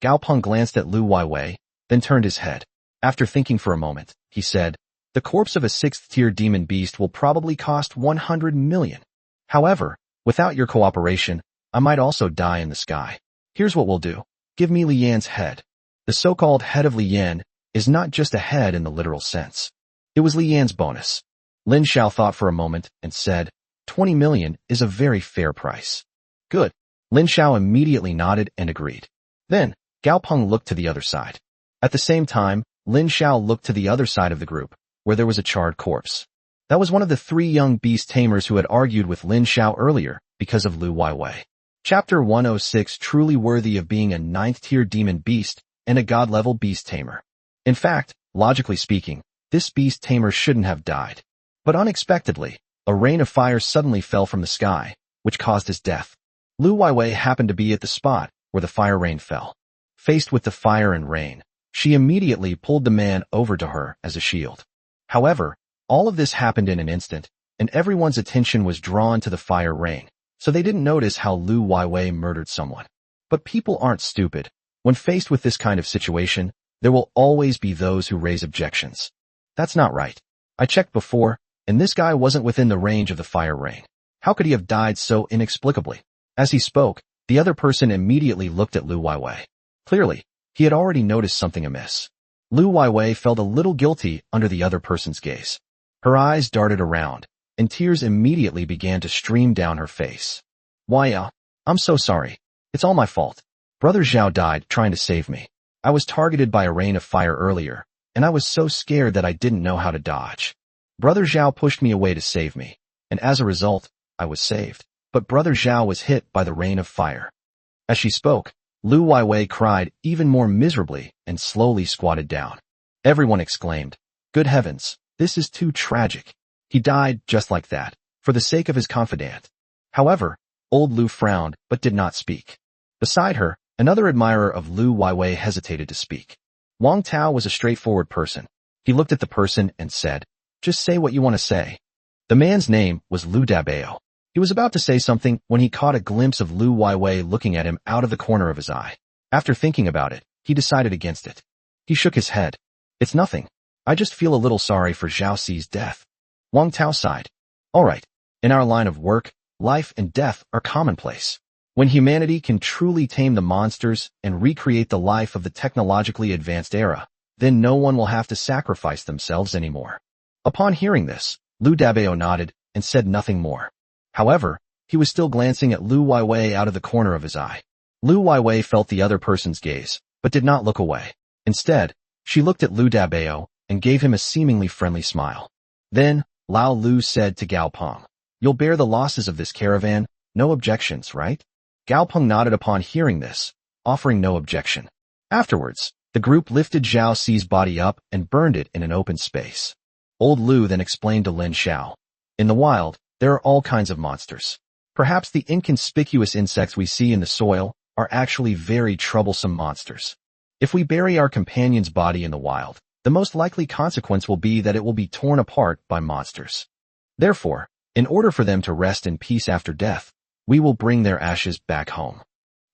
Speaker 1: Gao Peng glanced at Lu Weiwei, then turned his head. After thinking for a moment, he said, the corpse of a 6th-tier demon beast will probably cost 100 million. However, without your cooperation, I might also die in the sky. Here's what we'll do. Give me Li Yan's head. The so-called head of Li Yan is not just a head in the literal sense. It was Li Yan's bonus. Lin Xiao thought for a moment and said, 20 million is a very fair price. Good. Lin Xiao immediately nodded and agreed. Then, Gao Peng looked to the other side. At the same time, Lin Xiao looked to the other side of the group, where there was a charred corpse. That was one of the 3 young beast tamers who had argued with Lin Xiao earlier because of Lu Weiwei. Chapter 106 truly worthy of being a 9th-tier demon beast and a god-level beast tamer. In fact, logically speaking, this beast tamer shouldn't have died. But unexpectedly, a rain of fire suddenly fell from the sky, which caused his death. Lu Weiwei happened to be at the spot where the fire rain fell. Faced with the fire and rain, she immediately pulled the man over to her as a shield. However, all of this happened in an instant, and everyone's attention was drawn to the fire rain, so they didn't notice how Lu Weiwei murdered someone. But people aren't stupid. When faced with this kind of situation, there will always be those who raise objections. That's not right. I checked before, and this guy wasn't within the range of the fire rain. How could he have died so inexplicably? As he spoke, the other person immediately looked at Lu Weiwei. Clearly, he had already noticed something amiss. Lu Weiwei felt a little guilty under the other person's gaze. Her eyes darted around, and tears immediately began to stream down her face. Why, I'm so sorry. It's all my fault. Brother Zhao died trying to save me. I was targeted by a rain of fire earlier, and I was so scared that I didn't know how to dodge. Brother Zhao pushed me away to save me, and as a result, I was saved. But Brother Zhao was hit by the rain of fire. As she spoke, Lu Weiwei cried even more miserably and slowly squatted down. Everyone exclaimed, "Good heavens, this is too tragic. He died just like that, for the sake of his confidant." However, old Lu frowned but did not speak. Beside her, another admirer of Lu Weiwei hesitated to speak. Wang Tao was a straightforward person. He looked at the person and said, "Just say what you want to say." The man's name was Lu Dabao. He was about to say something when he caught a glimpse of Lu Weiwei looking at him out of the corner of his eye. After thinking about it, he decided against it. He shook his head. "It's nothing. I just feel a little sorry for Zhao Xi's death." Wang Tao sighed. "All right. In our line of work, life and death are commonplace. When humanity can truly tame the monsters and recreate the life of the technologically advanced era, then no one will have to sacrifice themselves anymore." Upon hearing this, Lu Dabao nodded and said nothing more. However, he was still glancing at Lu Weiwei out of the corner of his eye. Lu Weiwei felt the other person's gaze, but did not look away. Instead, she looked at Lu Dabao and gave him a seemingly friendly smile. Then, Lao Lu said to Gao Peng, "You'll bear the losses of this caravan, no objections, right?" Gao Peng nodded upon hearing this, offering no objection. Afterwards, the group lifted Zhao Xi's body up and burned it in an open space. Old Lu then explained to Lin Xiao, "In the wild, there are all kinds of monsters. Perhaps the inconspicuous insects we see in the soil are actually very troublesome monsters. If we bury our companion's body in the wild, the most likely consequence will be that it will be torn apart by monsters. Therefore, in order for them to rest in peace after death, we will bring their ashes back home."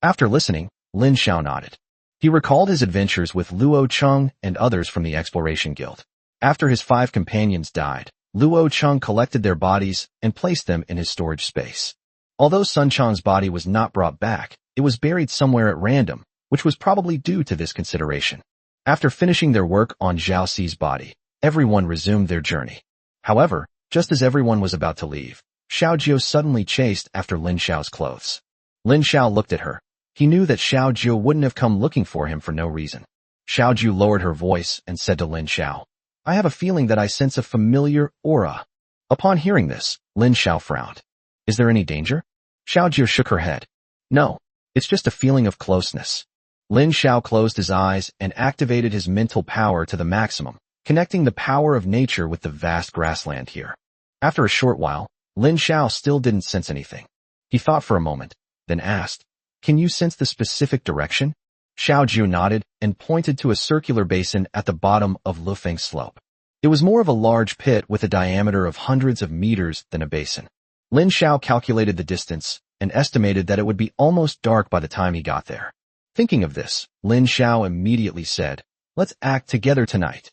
Speaker 1: After listening, Lin Xiao nodded. He recalled his adventures with Luo Cheng and others from the Exploration Guild. After his 5 companions died, Luo Cheng collected their bodies and placed them in his storage space. Although Sun Chang's body was not brought back, it was buried somewhere at random, which was probably due to this consideration. After finishing their work on Zhao Xi's body, everyone resumed their journey. However, just as everyone was about to leave, Xiao Jiu suddenly chased after Lin Xiao's clothes. Lin Xiao looked at her. He knew that Xiao Jiu wouldn't have come looking for him for no reason. Xiao Jiu lowered her voice and said to Lin Xiao, "I have a feeling that I sense a familiar aura." Upon hearing this, Lin Xiao frowned. "Is there any danger?" Xiao Jiu shook her head. "No, it's just a feeling of closeness." Lin Xiao closed his eyes and activated his mental power to the maximum, connecting the power of nature with the vast grassland here. After a short while, Lin Xiao still didn't sense anything. He thought for a moment, then asked, "Can you sense the specific direction?" Xiao Jiu nodded and pointed to a circular basin at the bottom of Lufeng Slope. It was more of a large pit with a diameter of hundreds of meters than a basin. Lin Xiao calculated the distance and estimated that it would be almost dark by the time he got there. Thinking of this, Lin Xiao immediately said, "Let's act together tonight."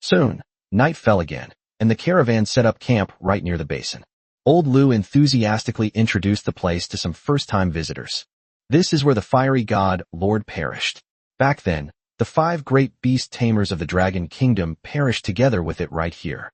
Speaker 1: Soon, night fell again, and the caravan set up camp right near the basin. Old Lu enthusiastically introduced the place to some first-time visitors. This is where the fiery god, Lord, perished. Back then, the 5 great beast tamers of the Dragon Kingdom perished together with it right here.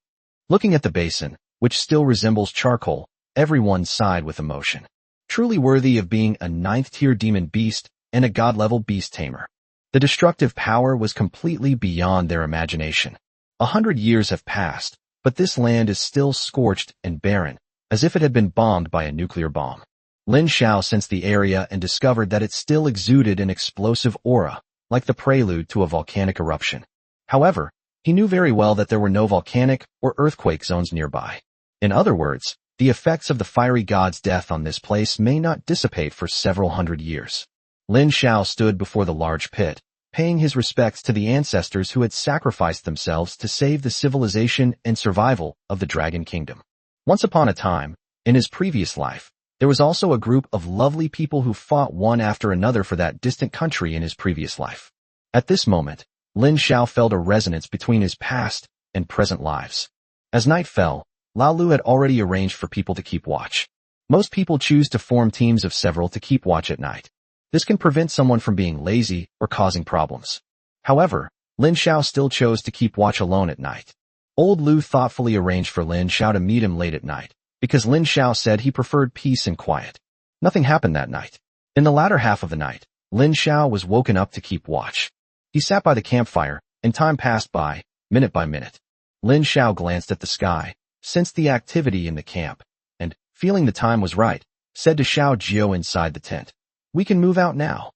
Speaker 1: Looking at the basin, which still resembles charcoal, everyone sighed with emotion. Truly worthy of being a 9th-tier demon beast and a god-level beast tamer. The destructive power was completely beyond their imagination. 100 years have passed, but this land is still scorched and barren, as if it had been bombed by a nuclear bomb. Lin Xiao sensed the area and discovered that it still exuded an explosive aura, like the prelude to a volcanic eruption. However, he knew very well that there were no volcanic or earthquake zones nearby. In other words, the effects of the fiery god's death on this place may not dissipate for several hundred years. Lin Xiao stood before the large pit, paying his respects to the ancestors who had sacrificed themselves to save the civilization and survival of the Dragon Kingdom. Once upon a time, in his previous life, there was also a group of lovely people who fought one after another for that distant country in his previous life. At this moment, Lin Xiao felt a resonance between his past and present lives. As night fell, Lao Lu had already arranged for people to keep watch. Most people choose to form teams of several to keep watch at night. This can prevent someone from being lazy or causing problems. However, Lin Xiao still chose to keep watch alone at night. Old Lu thoughtfully arranged for Lin Xiao to meet him late at night, because Lin Xiao said he preferred peace and quiet. Nothing happened that night. In the latter half of the night, Lin Xiao was woken up to keep watch. He sat by the campfire, and time passed by, minute by minute. Lin Xiao glanced at the sky, sensed the activity in the camp, and, feeling the time was right, said to Xiao Jiao inside the tent, "We can move out now."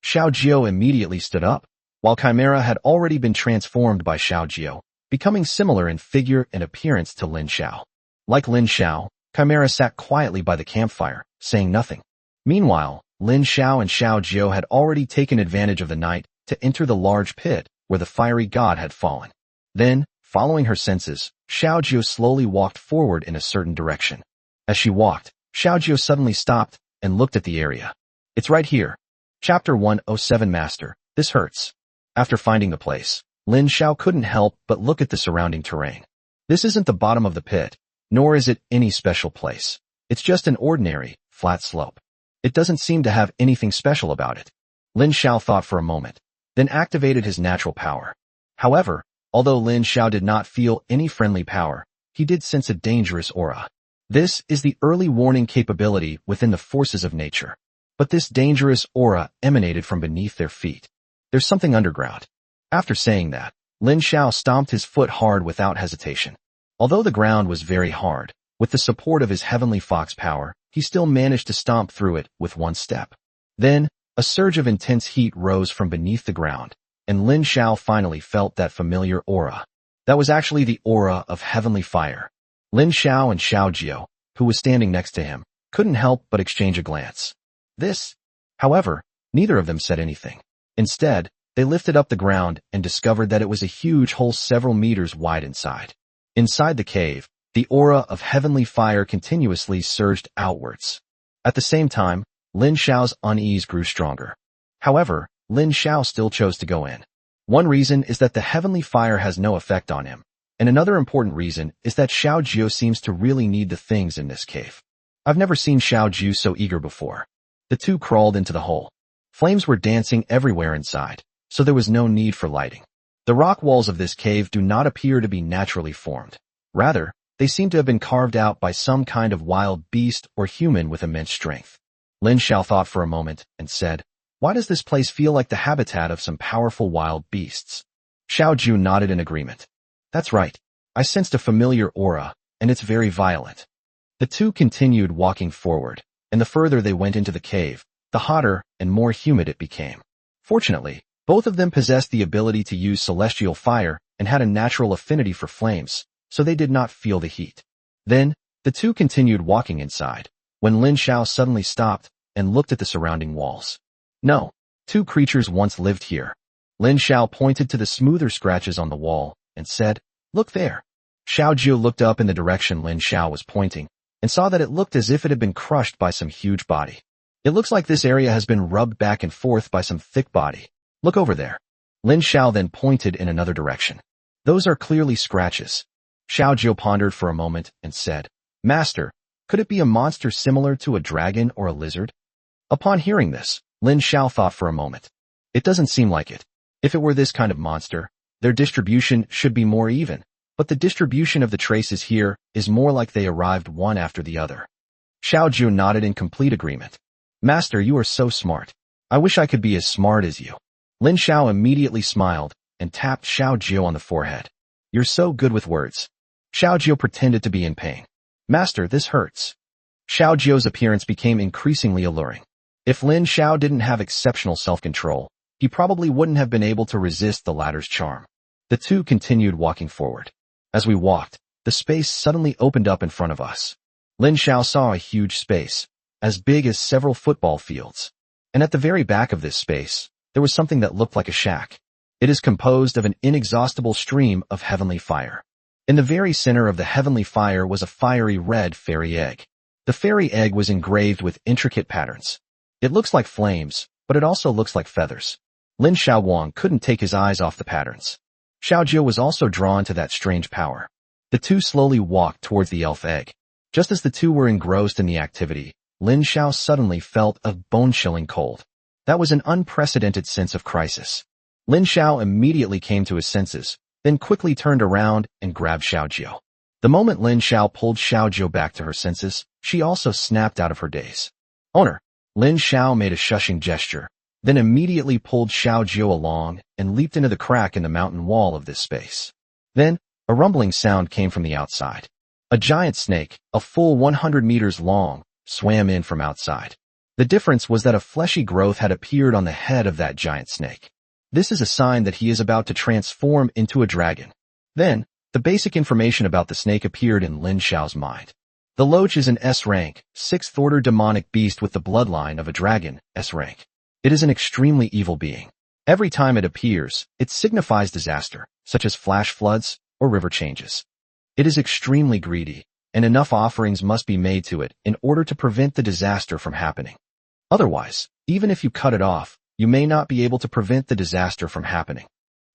Speaker 1: Xiao Jiao immediately stood up, while Chimera had already been transformed by Xiao Jiao, becoming similar in figure and appearance to Lin Xiao. Like Lin Xiao, Chimera sat quietly by the campfire, saying nothing. Meanwhile, Lin Xiao and Xiao Jiao had already taken advantage of the night to enter the large pit where the fiery god had fallen. Then, following her senses, Xiao Jiao slowly walked forward in a certain direction. As she walked, Xiao Jiao suddenly stopped and looked at the area. "It's right here." Chapter 107 Master, this hurts. After finding the place, Lin Xiao couldn't help but look at the surrounding terrain. This isn't the bottom of the pit, nor is it any special place. It's just an ordinary, flat slope. It doesn't seem to have anything special about it. Lin Xiao thought for a moment, then activated his natural power. However, although Lin Xiao did not feel any friendly power, he did sense a dangerous aura. This is the early warning capability within the forces of nature. But this dangerous aura emanated from beneath their feet. There's something underground. After saying that, Lin Xiao stomped his foot hard without hesitation. Although the ground was very hard, with the support of his heavenly fox power, he still managed to stomp through it with one step. Then, a surge of intense heat rose from beneath the ground, and Lin Xiao finally felt that familiar aura. That was actually the aura of heavenly fire. Lin Xiao and Xiao Jiao, who was standing next to him, couldn't help but exchange a glance. However, neither of them said anything. Instead, they lifted up the ground and discovered that it was a huge hole several meters wide inside. Inside the cave, the aura of heavenly fire continuously surged outwards. At the same time, Lin Xiao's unease grew stronger. However, Lin Xiao still chose to go in. One reason is that the heavenly fire has no effect on him, and another important reason is that Xiao Jiao seems to really need the things in this cave. I've never seen Xiao Jiao so eager before. The two crawled into the hole. Flames were dancing everywhere inside, so there was no need for lighting. The rock walls of this cave do not appear to be naturally formed. Rather, they seem to have been carved out by some kind of wild beast or human with immense strength. Lin Xiao thought for a moment and said, "Why does this place feel like the habitat of some powerful wild beasts?" Xiao Jiao nodded in agreement. "That's right. I sensed a familiar aura, and it's very violent." The two continued walking forward, and the further they went into the cave, the hotter and more humid it became. Fortunately, both of them possessed the ability to use celestial fire and had a natural affinity for flames, so they did not feel the heat. Then, the two continued walking inside, when Lin Xiao suddenly stopped and looked at the surrounding walls. "No, two creatures once lived here." Lin Xiao pointed to the smoother scratches on the wall and said, "Look there." Xiao Jiao looked up in the direction Lin Xiao was pointing, and saw that it looked as if it had been crushed by some huge body. It looks like this area has been rubbed back and forth by some thick body. Look over there. Lin Xiao then pointed in another direction. Those are clearly scratches. Xiao Jiu pondered for a moment and said, Master, could it be a monster similar to a dragon or a lizard? Upon hearing this, Lin Xiao thought for a moment. It doesn't seem like it. If it were this kind of monster, their distribution should be more even, but the distribution of the traces here is more like they arrived one after the other. Xiao Jiu nodded in complete agreement. Master, you are so smart. I wish I could be as smart as you. Lin Xiao immediately smiled and tapped Xiao Jiu on the forehead. You're so good with words. Xiao Jiu pretended to be in pain. Master, this hurts. Xiao Jiu's appearance became increasingly alluring. If Lin Xiao didn't have exceptional self-control, he probably wouldn't have been able to resist the latter's charm. The two continued walking forward. As we walked, the space suddenly opened up in front of us. Lin Xiao saw a huge space, as big as several football fields. And at the very back of this space, there was something that looked like a shack. It is composed of an inexhaustible stream of heavenly fire. In the very center of the heavenly fire was a fiery red fairy egg. The fairy egg was engraved with intricate patterns. It looks like flames, but it also looks like feathers. Lin Xiaowang couldn't take his eyes off the patterns. Xiao Jiu was also drawn to that strange power. The two slowly walked towards the elf egg. Just as the two were engrossed in the activity, Lin Xiao suddenly felt a bone-chilling cold. That was an unprecedented sense of crisis. Lin Xiao immediately came to his senses, then quickly turned around and grabbed Xiao Jiu. The moment Lin Xiao pulled Xiao Jiu back to her senses, she also snapped out of her daze. Owner! Lin Xiao made a shushing gesture, then immediately pulled Xiao Jiu along and leaped into the crack in the mountain wall of this space. Then, a rumbling sound came from the outside. A giant snake, a full 100 meters long, swam in from outside. The difference was that a fleshy growth had appeared on the head of that giant snake. This is a sign that he is about to transform into a dragon. Then, the basic information about the snake appeared in Lin Xiao's mind. The Loach is an S-rank, 6th order demonic beast with the bloodline of a dragon, S-rank. It is an extremely evil being. Every time it appears, it signifies disaster, such as flash floods or river changes. It is extremely greedy, and enough offerings must be made to it in order to prevent the disaster from happening. Otherwise, even if you cut it off, you may not be able to prevent the disaster from happening.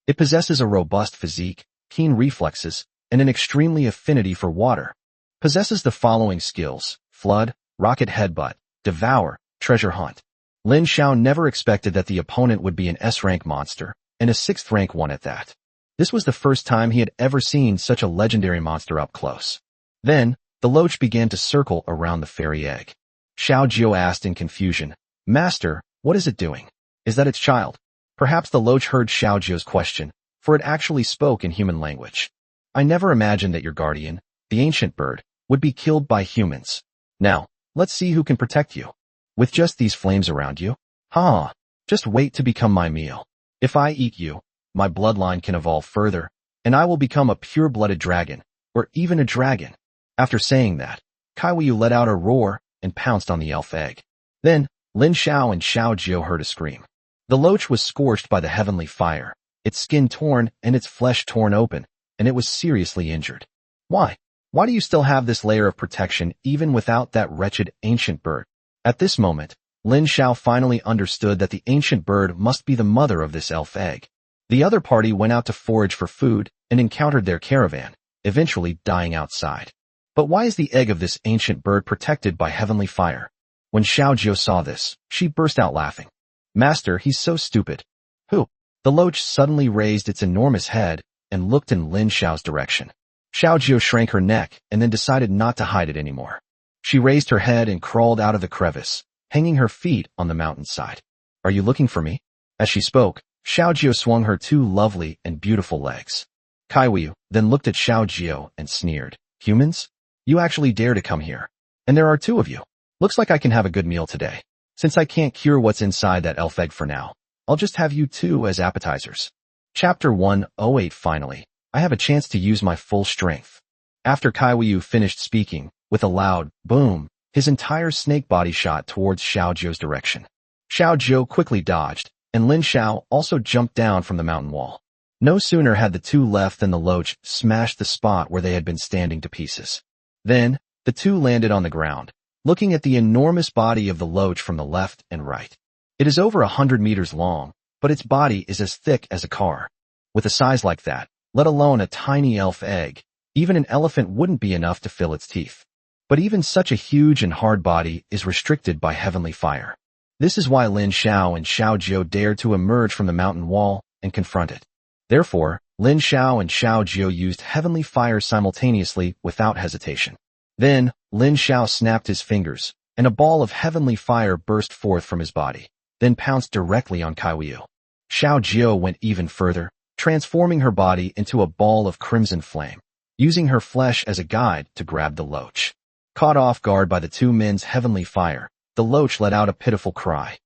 Speaker 1: It possesses a robust physique, keen reflexes, and an extremely affinity for water. Possesses the following skills: Flood, Rocket Headbutt, Devour, Treasure Hunt. Lin Xiao never expected that the opponent would be an S-rank monster, and a 6th rank one at that. This was the first time he had ever seen such a legendary monster up close. Then, the Loach began to circle around the fairy egg. Xiao Jiu asked in confusion, Master, what is it doing? Is that its child? Perhaps the Loach heard Xiao Jiu's question, for it actually spoke in human language. I never imagined that your guardian, the ancient bird, would be killed by humans. Now, let's see who can protect you. With just these flames around you? Ha! Just wait to become my meal. If I eat you, my bloodline can evolve further, and I will become a pure-blooded dragon, or even a dragon. After saying that, Kaiwu let out a roar and pounced on the elf egg. Then, Lin Xiao and Xiao Jiu heard a scream. The Loach was scorched by the heavenly fire, its skin torn and its flesh torn open, and it was seriously injured. Why? Why do you still have this layer of protection even without that wretched ancient bird? At this moment, Lin Xiao finally understood that the ancient bird must be the mother of this elf egg. The other party went out to forage for food and encountered their caravan, eventually dying outside. But why is the egg of this ancient bird protected by heavenly fire? When Xiao Jiu saw this, she burst out laughing. Master, he's so stupid. Who? The Loach suddenly raised its enormous head and looked in Lin Xiao's direction. Xiao Jiu shrank her neck and then decided not to hide it anymore. She raised her head and crawled out of the crevice, hanging her feet on the mountainside. Are you looking for me? As she spoke, Xiao Jiu swung her two lovely and beautiful legs. Kaiwu then looked at Xiao Jiu and sneered. Humans? You actually dare to come here. And there are two of you. Looks like I can have a good meal today. Since I can't cure what's inside that elf egg for now, I'll just have you two as appetizers. Chapter 108. Finally, I have a chance to use my full strength. After Kaiwu finished speaking, with a loud boom, his entire snake body shot towards Xiao Jiu's direction. Xiao Jiu quickly dodged, and Lin Xiao also jumped down from the mountain wall. No sooner had the two left than the Loach smashed the spot where they had been standing to pieces. Then, the The two landed on the ground, looking at the enormous body of the loach from the left and right. It is over 100 meters long, but its body is as thick as a car. With a size like that, let alone a tiny elf egg, even an elephant wouldn't be enough to fill its teeth. But even such a huge and hard body is restricted by heavenly fire. This is why Lin Xiao and Xiao Jiu dared to emerge from the mountain wall and confront it. Therefore, Lin Xiao and Xiao Jiu used heavenly fire simultaneously without hesitation. Then, Lin Xiao snapped his fingers, and a ball of heavenly fire burst forth from his body, then pounced directly on Kaiyu. Xiao Jiu went even further, transforming her body into a ball of crimson flame, using her flesh as a guide to grab the loach. Caught off guard by the two men's heavenly fire, the loach let out a pitiful cry.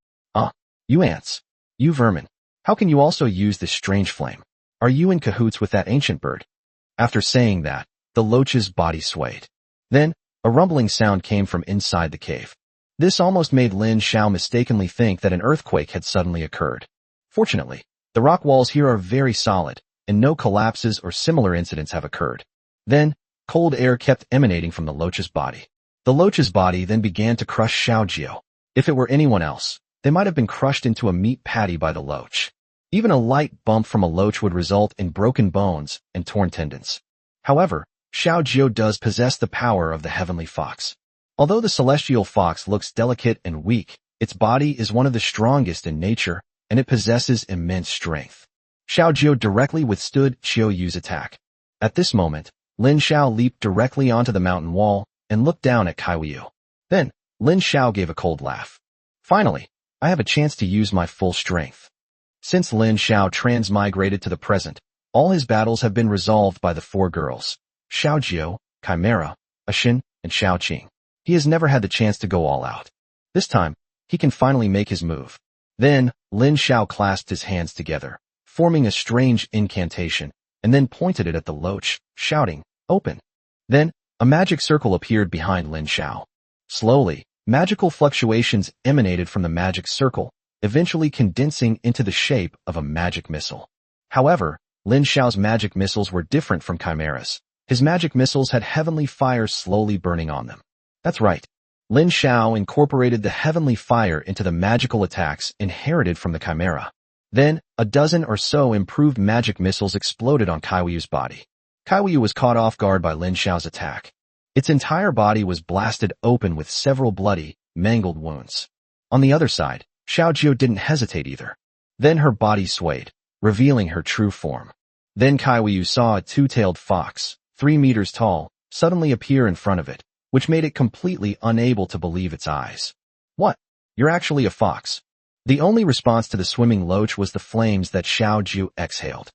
Speaker 1: You ants! You vermin! How can you also use this strange flame? Are you in cahoots with that ancient bird? After saying that, the loach's body swayed. Then, a rumbling sound came from inside the cave. This almost made Lin Xiao mistakenly think that an earthquake had suddenly occurred. Fortunately, the rock walls here are very solid, and no collapses or similar incidents have occurred. Then, cold air kept emanating from the loach's body. The loach's body then began to crush Xiao Jiu. If it were anyone else, they might have been crushed into a meat patty by the loach. Even a light bump from a loach would result in broken bones and torn tendons. However, Xiao Jiu does possess the power of the heavenly fox. Although the celestial fox looks delicate and weak, its body is one of the strongest in nature, and it possesses immense strength. Xiao Jiu directly withstood Xiao Yu's attack. At this moment, Lin Xiao leaped directly onto the mountain wall and looked down at Kaiyu. Then, Lin Xiao gave a cold laugh. Finally, I have a chance to use my full strength. Since Lin Xiao transmigrated to the present, all his battles have been resolved by the four girls: Xiao Jiu, Chimera, Ashin, and Xiao Qing. He has never had the chance to go all out. This time, he can finally make his move. Then, Lin Xiao clasped his hands together, forming a strange incantation, and then pointed it at the loach, shouting, "Open!" Then, a magic circle appeared behind Lin Xiao. Slowly, magical fluctuations emanated from the magic circle, eventually condensing into the shape of a magic missile. However, Lin Xiao's magic missiles were different from Chimera's. His magic missiles had heavenly fire slowly burning on them. That's right. Lin Xiao incorporated the heavenly fire into the magical attacks inherited from the Chimera. Then, a dozen or so improved magic missiles exploded on Kaiyu's body. Kaiyu was caught off guard by Lin Xiao's attack. Its entire body was blasted open with several bloody, mangled wounds. On the other side, Xiao Jiu didn't hesitate either. Then her body swayed, revealing her true form. Then Kaiyu saw a two-tailed fox, 3 meters tall, suddenly appear in front of it, which made it completely unable to believe its eyes. What? You're actually a fox. The only response to the swimming loach was the flames that Xiao Jiu exhaled.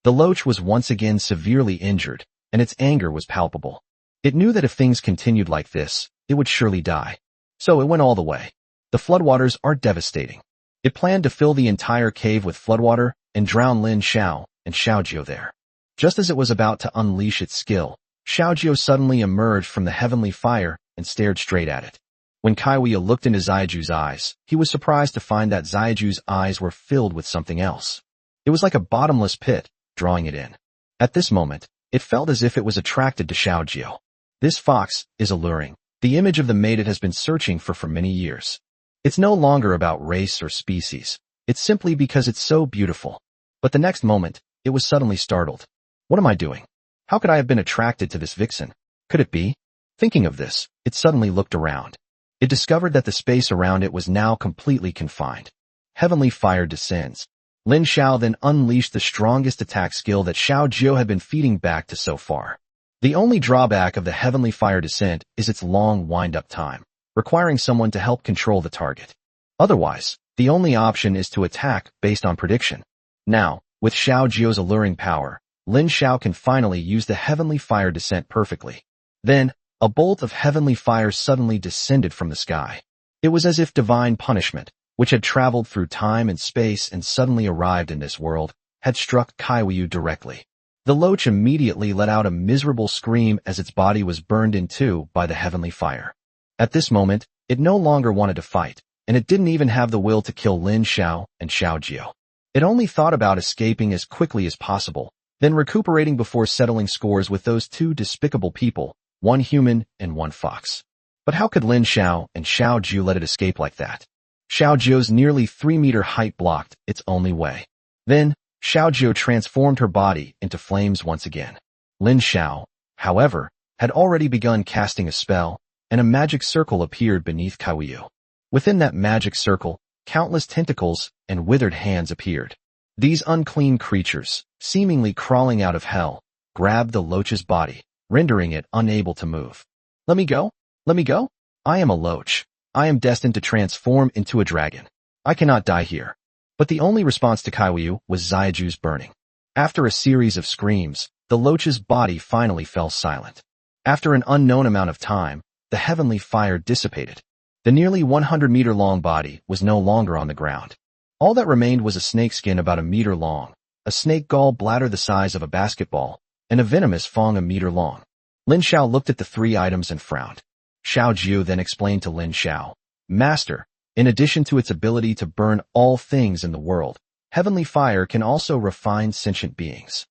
Speaker 1: The loach was once again severely injured, and its anger was palpable. It knew that if things continued like this, it would surely die. So it went all the way. The floodwaters are devastating. It planned to fill the entire cave with floodwater and drown Lin Xiao and Xiao Jiu there. Just as it was about to unleash its skill, Xiao Jiu suddenly emerged from the heavenly fire and stared straight at it. When Kaiyu looked into Ziju's eyes, he was surprised to find that Ziju's eyes were filled with something else. It was like a bottomless pit, drawing it in. At this moment, it felt as if it was attracted to Xiao Jiu. This fox is alluring, the image of the mate it has been searching for many years. It's no longer about race or species. It's simply because it's so beautiful. But the next moment, it was suddenly startled. What am I doing? How could I have been attracted to this vixen? Could it be? Thinking of this, it suddenly looked around. It discovered that the space around it was now completely confined. Heavenly fire descends. Lin Xiao then unleashed the strongest attack skill that Xiao Jiu had been feeding back to so far. The only drawback of the heavenly fire descent is its long wind-up time, requiring someone to help control the target. Otherwise, the only option is to attack based on prediction. Now, with Xiao Jiu's alluring power, Lin Xiao can finally use the heavenly fire descent perfectly. Then, a bolt of heavenly fire suddenly descended from the sky. It was as if divine punishment, which had traveled through time and space and suddenly arrived in this world, had struck Kaiyu directly. The loach immediately let out a miserable scream as its body was burned in two by the heavenly fire. At this moment, it no longer wanted to fight, and it didn't even have the will to kill Lin Xiao and Xiao Jiu. It only thought about escaping as quickly as possible, then recuperating before settling scores with those two despicable people one human and one fox. But how could Lin Xiao and Xiao Ju let it escape like that? Xiao Ju's nearly 3-meter height blocked its only way. Then, Xiao Ju transformed her body into flames once again. Lin Xiao, however, had already begun casting a spell, and a magic circle appeared beneath Kaiyu. Within that magic circle, countless tentacles and withered hands appeared. These unclean creatures, seemingly crawling out of hell, grabbed the loach's body, rendering it unable to move. Let me go? Let me go? I am a loach. I am destined to transform into a dragon. I cannot die here. But the only response to Kaiyu was Xiaoju's burning. After a series of screams, the loach's body finally fell silent. After an unknown amount of time, the heavenly fire dissipated. The nearly 100-meter-long body was no longer on the ground. All that remained was a snakeskin about a meter long, a snake gall bladder the size of a basketball, and a venomous fang a meter long. Lin Xiao looked at the 3 items and frowned. Xiao Ju then explained to Lin Xiao, Master, in addition to its ability to burn all things in the world, heavenly fire can also refine sentient beings.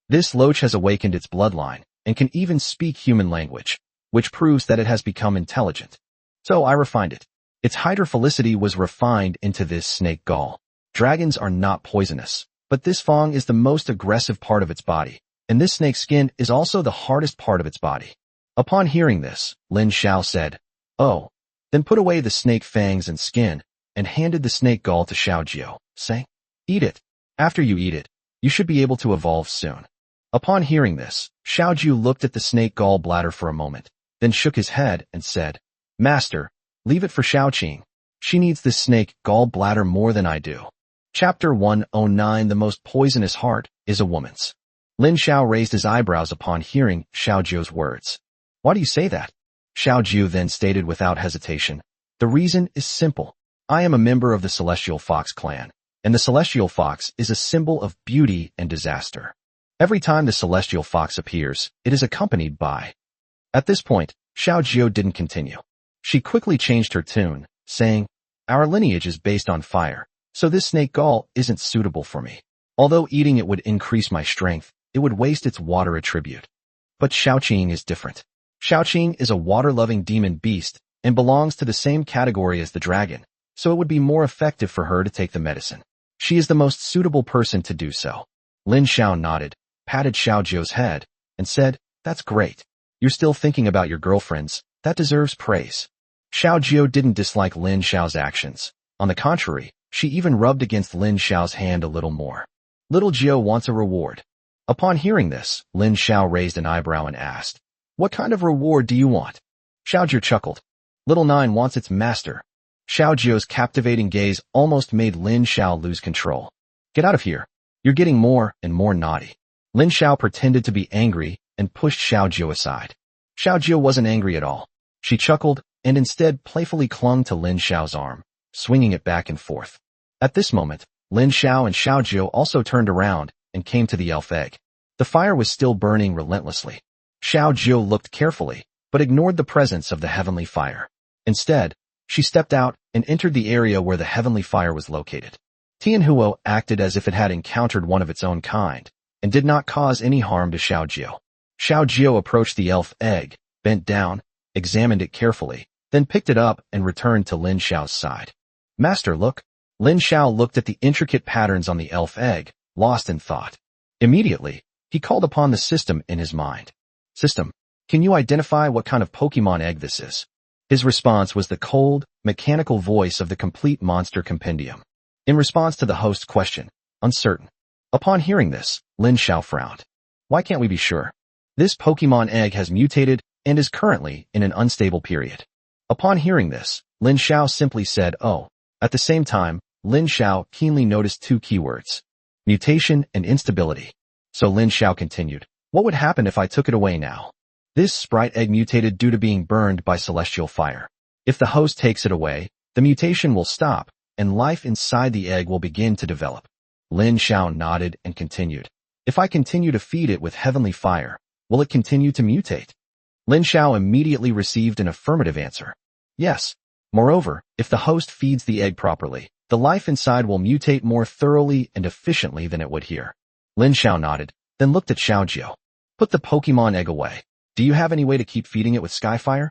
Speaker 1: This loach has awakened its bloodline and can even speak human language, which proves that it has become intelligent. So I refined it. Its hydrophilicity was refined into this snake gall. Dragons are not poisonous, but this fang is the most aggressive part of its body, and this snake's skin is also the hardest part of its body. Upon hearing this, Lin Xiao said, Oh, then put away the snake fangs and skin, and handed the snake gall to Xiao Ju, saying, Eat it. After you eat it, you should be able to evolve soon. Upon hearing this, Xiao Ju looked at the snake gall bladder for a moment, then shook his head and said, Master, leave it for Xiaoqing. She needs this snake gall bladder more than I do. Chapter 109 The most poisonous heart is a woman's. Lin Xiao raised his eyebrows upon hearing Xiao Ju's words. Why do you say that? Xiao Ju then stated without hesitation. The reason is simple. I am a member of the Celestial Fox clan, and the Celestial Fox is a symbol of beauty and disaster. Every time the Celestial Fox appears, it is accompanied by. At this point, Xiao Ju didn't continue. She quickly changed her tune, saying, Our lineage is based on fire, so this snake gall isn't suitable for me. Although eating it would increase my strength, it would waste its water attribute. But Xiaoqing is different. Xiaoqing is a water-loving demon beast and belongs to the same category as the dragon, so it would be more effective for her to take the medicine. She is the most suitable person to do so. Lin Xiao nodded, patted Xiao Ju's head, and said, That's great. You're still thinking about your girlfriends. That deserves praise. Xiao Ju didn't dislike Lin Xiao's actions. On the contrary, she even rubbed against Lin Xiao's hand a little more. Little Jiu wants a reward. Upon hearing this, Lin Xiao raised an eyebrow and asked, What kind of reward do you want? Xiao Ju chuckled. Little Nine wants its master. Xiao Ju's captivating gaze almost made Lin Xiao lose control. Get out of here. You're getting more and more naughty. Lin Xiao pretended to be angry and pushed Xiao Ju aside. Xiao Ju wasn't angry at all. She chuckled and instead playfully clung to Lin Xiao's arm, swinging it back and forth. At this moment, Lin Xiao and Xiao Ju also turned around and came to the elf egg. The fire was still burning relentlessly. Xiao Ju looked carefully, but ignored the presence of the heavenly fire. Instead, she stepped out and entered the area where the heavenly fire was located. Tianhuo acted as if it had encountered one of its own kind, and did not cause any harm to Xiao Ju. Xiao Ju approached the elf egg, bent down, examined it carefully, then picked it up and returned to Lin Xiao's side. Master, look. Lin Xiao looked at the intricate patterns on the elf egg, lost in thought. Immediately, he called upon the system in his mind. System, can you identify what kind of Pokemon egg this is? His response was the cold, mechanical voice of the complete monster compendium. In response to the host's question, uncertain. Upon hearing this, Lin Xiao frowned. Why can't we be sure? This Pokemon egg has mutated and is currently in an unstable period. Upon hearing this, Lin Xiao simply said, Oh. At the same time, Lin Xiao keenly noticed 2 keywords. Mutation and instability. So Lin Xiao continued, What would happen if I took it away now? This sprite egg mutated due to being burned by celestial fire. If the host takes it away, the mutation will stop, and life inside the egg will begin to develop. Lin Xiao nodded and continued, If I continue to feed it with heavenly fire, will it continue to mutate? Lin Xiao immediately received an affirmative answer. Yes. Moreover, if the host feeds the egg properly, the life inside will mutate more thoroughly and efficiently than it would here. Lin Xiao nodded, then looked at Xiao Ju. Put the Pokemon egg away. Do you have any way to keep feeding it with skyfire?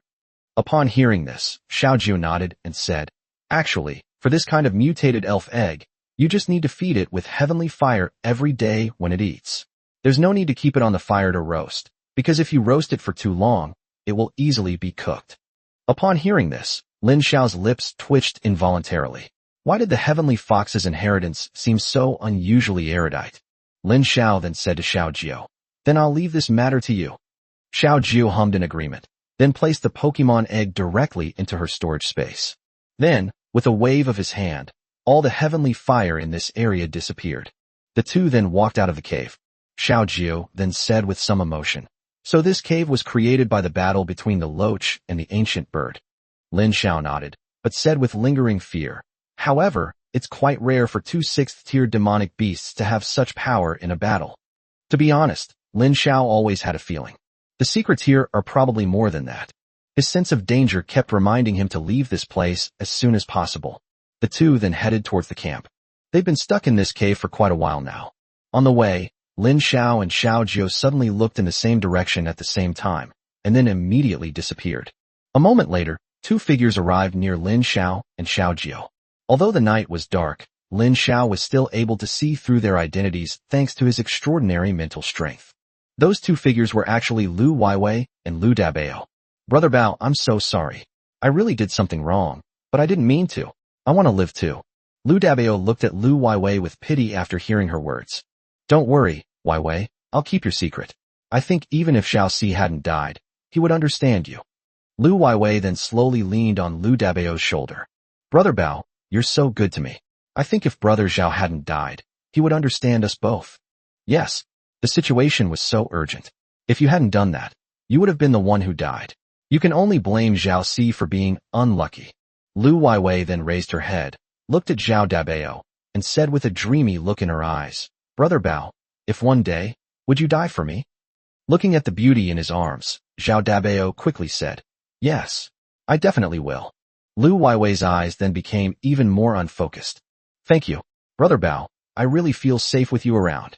Speaker 1: Upon hearing this, Xiaojiu nodded and said, actually, for this kind of mutated elf egg, you just need to feed it with heavenly fire every day when it eats. There's no need to keep it on the fire to roast, because if you roast it for too long, it will easily be cooked. Upon hearing this, Lin Xiao's lips twitched involuntarily. Why did the heavenly fox's inheritance seem so unusually erudite? Lin Xiao then said to Xiaojiu, then I'll leave this matter to you. Xiaojiu hummed in agreement, then placed the Pokemon egg directly into her storage space. Then, with a wave of his hand, all the heavenly fire in this area disappeared. The two then walked out of the cave. Xiaojiu then said with some emotion, so this cave was created by the battle between the Loach and the ancient bird. Lin Xiao nodded, but said with lingering fear, however, it's quite rare for two 6th-tier demonic beasts to have such power in a battle. To be honest, Lin Xiao always had a feeling. The secrets here are probably more than that. His sense of danger kept reminding him to leave this place as soon as possible. The two then headed towards the camp. They've been stuck in this cave for quite a while now. On the way, Lin Xiao and Xiaojiu suddenly looked in the same direction at the same time, and then immediately disappeared. A moment later, two figures arrived near Lin Xiao and Xiaojiu. Although the night was dark, Lin Xiao was still able to see through their identities thanks to his extraordinary mental strength. Those two figures were actually Lu Weiwei and Lu Dabao. Brother Bao, I'm so sorry. I really did something wrong, but I didn't mean to. I want to live too. Lu Dabao looked at Lu Weiwei with pity after hearing her words. Don't worry, Weiwei, I'll keep your secret. I think even if Xiao Si hadn't died, he would understand you. Lu Weiwei then slowly leaned on Lu Dabao's shoulder. Brother Bao, you're so good to me. I think if Brother Zhao hadn't died, he would understand us both. Yes, the situation was so urgent. If you hadn't done that, you would have been the one who died. You can only blame Zhao Si for being unlucky. Lu Weiwei then raised her head, looked at Zhao Dabao, and said with a dreamy look in her eyes, Brother Bao, if one day, would you die for me? Looking at the beauty in his arms, Zhao Dabao quickly said, yes, I definitely will. Lu Weiwei's eyes then became even more unfocused. Thank you, Brother Bao, I really feel safe with you around.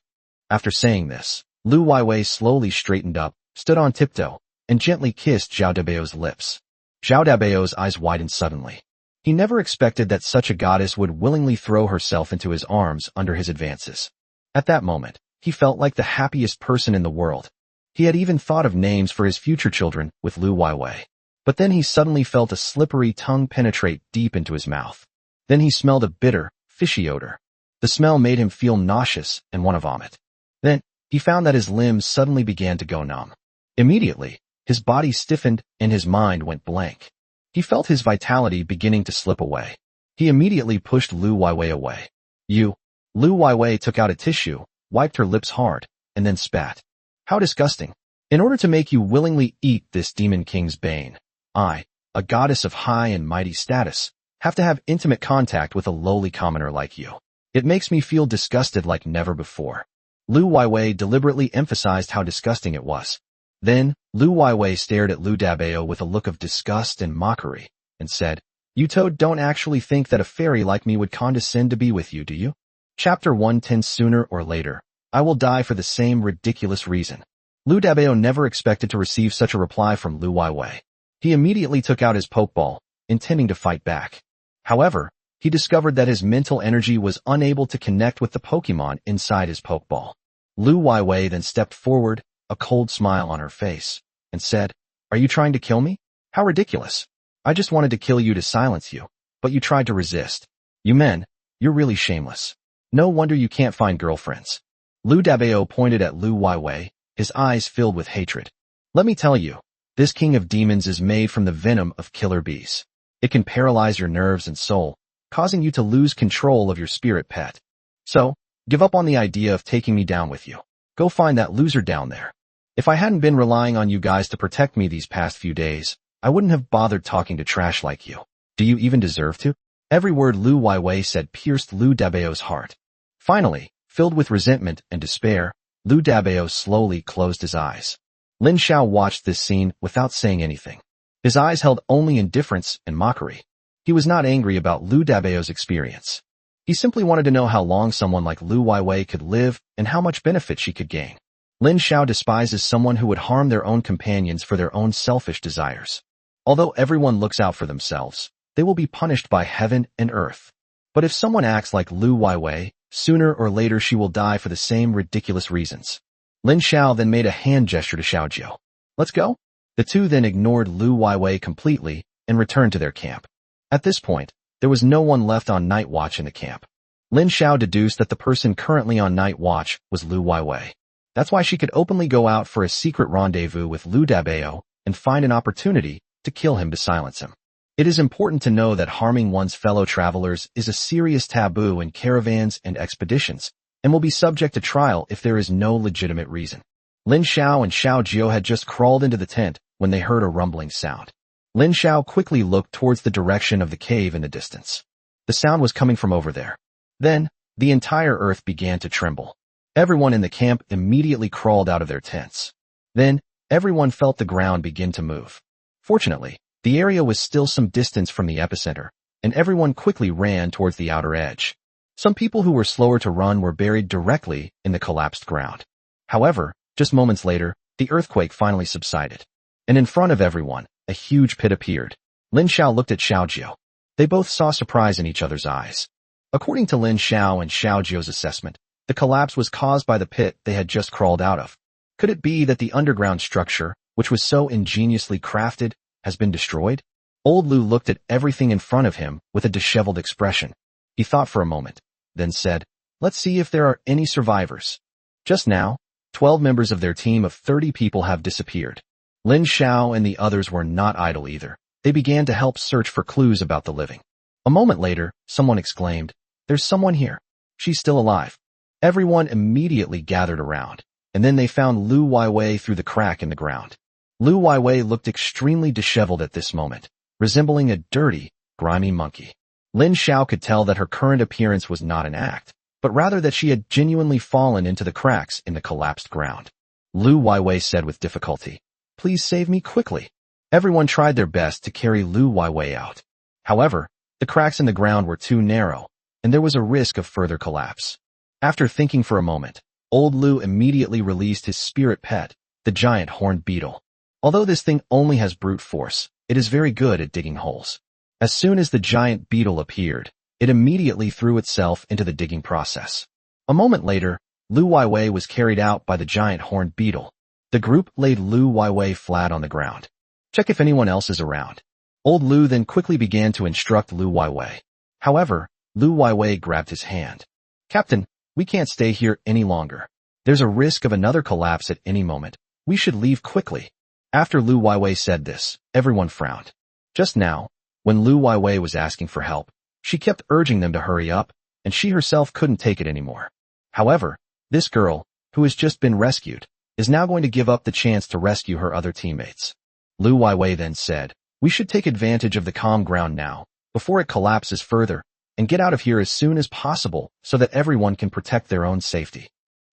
Speaker 1: After saying this, Lu Weiwei slowly straightened up, stood on tiptoe, and gently kissed Zhao Dabao's lips. Zhao Dabao's eyes widened suddenly. He never expected that such a goddess would willingly throw herself into his arms under his advances. At that moment, he felt like the happiest person in the world. He had even thought of names for his future children with Lu Weiwei. But then he suddenly felt a slippery tongue penetrate deep into his mouth. Then he smelled a bitter, fishy odor. The smell made him feel nauseous and want to vomit. Then, he found that his limbs suddenly began to go numb. Immediately, his body stiffened and his mind went blank. He felt his vitality beginning to slip away. He immediately pushed Lu Weiwei away. Lu Weiwei took out a tissue, wiped her lips hard, and then spat. How disgusting. In order to make you willingly eat this demon king's bane, I, a goddess of high and mighty status, have to have intimate contact with a lowly commoner like you. It makes me feel disgusted like never before. Lu Weiwei deliberately emphasized how disgusting it was. Then, Lu Weiwei stared at Lu Dabao with a look of disgust and mockery, and said, You Toad don't actually think that a fairy like me would condescend to be with you, do you? Chapter 110 Sooner or later, I will die for the same ridiculous reason. Lu Dabao never expected to receive such a reply from Lu Weiwei. He immediately took out his Pokeball, intending to fight back. However, he discovered that his mental energy was unable to connect with the Pokemon inside his Pokeball. Lu Weiwei then stepped forward, a cold smile on her face, and said, Are you trying to kill me? How ridiculous. I just wanted to kill you to silence you, but you tried to resist. You men, you're really shameless. No wonder you can't find girlfriends. Lu Dabao pointed at Lu Weiwei, his eyes filled with hatred. Let me tell you, this king of demons is made from the venom of killer bees. It can paralyze your nerves and soul, causing you to lose control of your spirit pet. So, give up on the idea of taking me down with you. Go find that loser down there. If I hadn't been relying on you guys to protect me these past few days, I wouldn't have bothered talking to trash like you. Do you even deserve to? Every word Lu Weiwei said pierced Lu Dabao's heart. Finally, filled with resentment and despair, Lu Dabao slowly closed his eyes. Lin Xiao watched this scene without saying anything. His eyes held only indifference and mockery. He was not angry about Lu Dabao's experience. He simply wanted to know how long someone like Lu Weiwei could live and how much benefit she could gain. Lin Xiao despises someone who would harm their own companions for their own selfish desires. Although everyone looks out for themselves, they will be punished by heaven and earth. But if someone acts like Lu Weiwei, sooner or later she will die for the same ridiculous reasons. Lin Xiao then made a hand gesture to Xiaojiu. Let's go? The two then ignored Lu Weiwei completely and returned to their camp. At this point, there was no one left on night watch in the camp. Lin Xiao deduced that the person currently on night watch was Lu Weiwei. That's why she could openly go out for a secret rendezvous with Lu Dabao and find an opportunity to kill him to silence him. It is important to know that harming one's fellow travelers is a serious taboo in caravans and expeditions, and will be subject to trial if there is no legitimate reason. Lin Xiao and Xiaojiu had just crawled into the tent when they heard a rumbling sound. Lin Xiao quickly looked towards the direction of the cave in the distance. The sound was coming from over there. Then, the entire earth began to tremble. Everyone in the camp immediately crawled out of their tents. Then, everyone felt the ground begin to move. Fortunately, the area was still some distance from the epicenter, and everyone quickly ran towards the outer edge. Some people who were slower to run were buried directly in the collapsed ground. However, just moments later, the earthquake finally subsided. And in front of everyone, a huge pit appeared. Lin Xiao looked at Xiaojiu. They both saw surprise in each other's eyes. According to Lin Xiao and Xiaojiu's assessment, the collapse was caused by the pit they had just crawled out of. Could it be that the underground structure, which was so ingeniously crafted, has been destroyed? Old Lu looked at everything in front of him with a disheveled expression. He thought for a moment, then said, "Let's see if there are any survivors." Just now, 12 members of their team of 30 people have disappeared. Lin Xiao and the others were not idle either. They began to help search for clues about the living. A moment later, someone exclaimed, "There's someone here. She's still alive." Everyone immediately gathered around, and then they found Lu Weiwei through the crack in the ground. Lu Weiwei looked extremely disheveled at this moment, resembling a dirty, grimy monkey. Lin Xiao could tell that her current appearance was not an act, but rather that she had genuinely fallen into the cracks in the collapsed ground. Lu Weiwei said with difficulty, "Please save me quickly." Everyone tried their best to carry Lu Weiwei out. However, the cracks in the ground were too narrow, and there was a risk of further collapse. After thinking for a moment, old Lu immediately released his spirit pet, the giant horned beetle. Although this thing only has brute force, it is very good at digging holes. As soon as the giant beetle appeared, it immediately threw itself into the digging process. A moment later, Lu Weiwei was carried out by the giant horned beetle. The group laid Lu Weiwei flat on the ground. Check if anyone else is around. Old Lu then quickly began to instruct Lu Weiwei. However, Lu Weiwei grabbed his hand. "Captain, we can't stay here any longer. There's a risk of another collapse at any moment. We should leave quickly." After Lu Weiwei said this, everyone frowned. Just now, when Lu Weiwei was asking for help, she kept urging them to hurry up, and she herself couldn't take it anymore. However, this girl, who has just been rescued, is now going to give up the chance to rescue her other teammates. Lu Weiwei then said, "We should take advantage of the calm ground now, before it collapses further, and get out of here as soon as possible so that everyone can protect their own safety."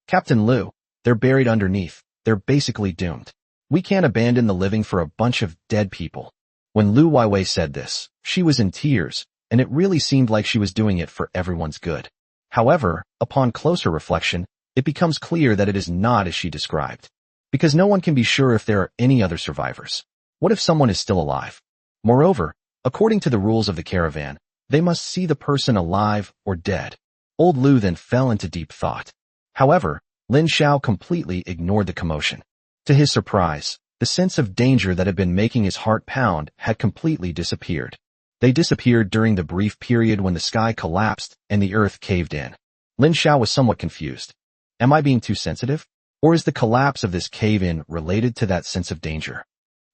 Speaker 1: "Captain Lu, they're buried underneath. They're basically doomed. We can't abandon the living for a bunch of dead people." When Lu Weiwei said this, she was in tears, and it really seemed like she was doing it for everyone's good. However, upon closer reflection, it becomes clear that it is not as she described. Because no one can be sure if there are any other survivors. What if someone is still alive? Moreover, according to the rules of the caravan, they must see the person alive or dead. Old Lu then fell into deep thought. However, Lin Xiao completely ignored the commotion. To his surprise, the sense of danger that had been making his heart pound had completely disappeared. They disappeared during the brief period when the sky collapsed and the earth caved in. Lin Xiao was somewhat confused. Am I being too sensitive? Or is the collapse of this cave-in related to that sense of danger?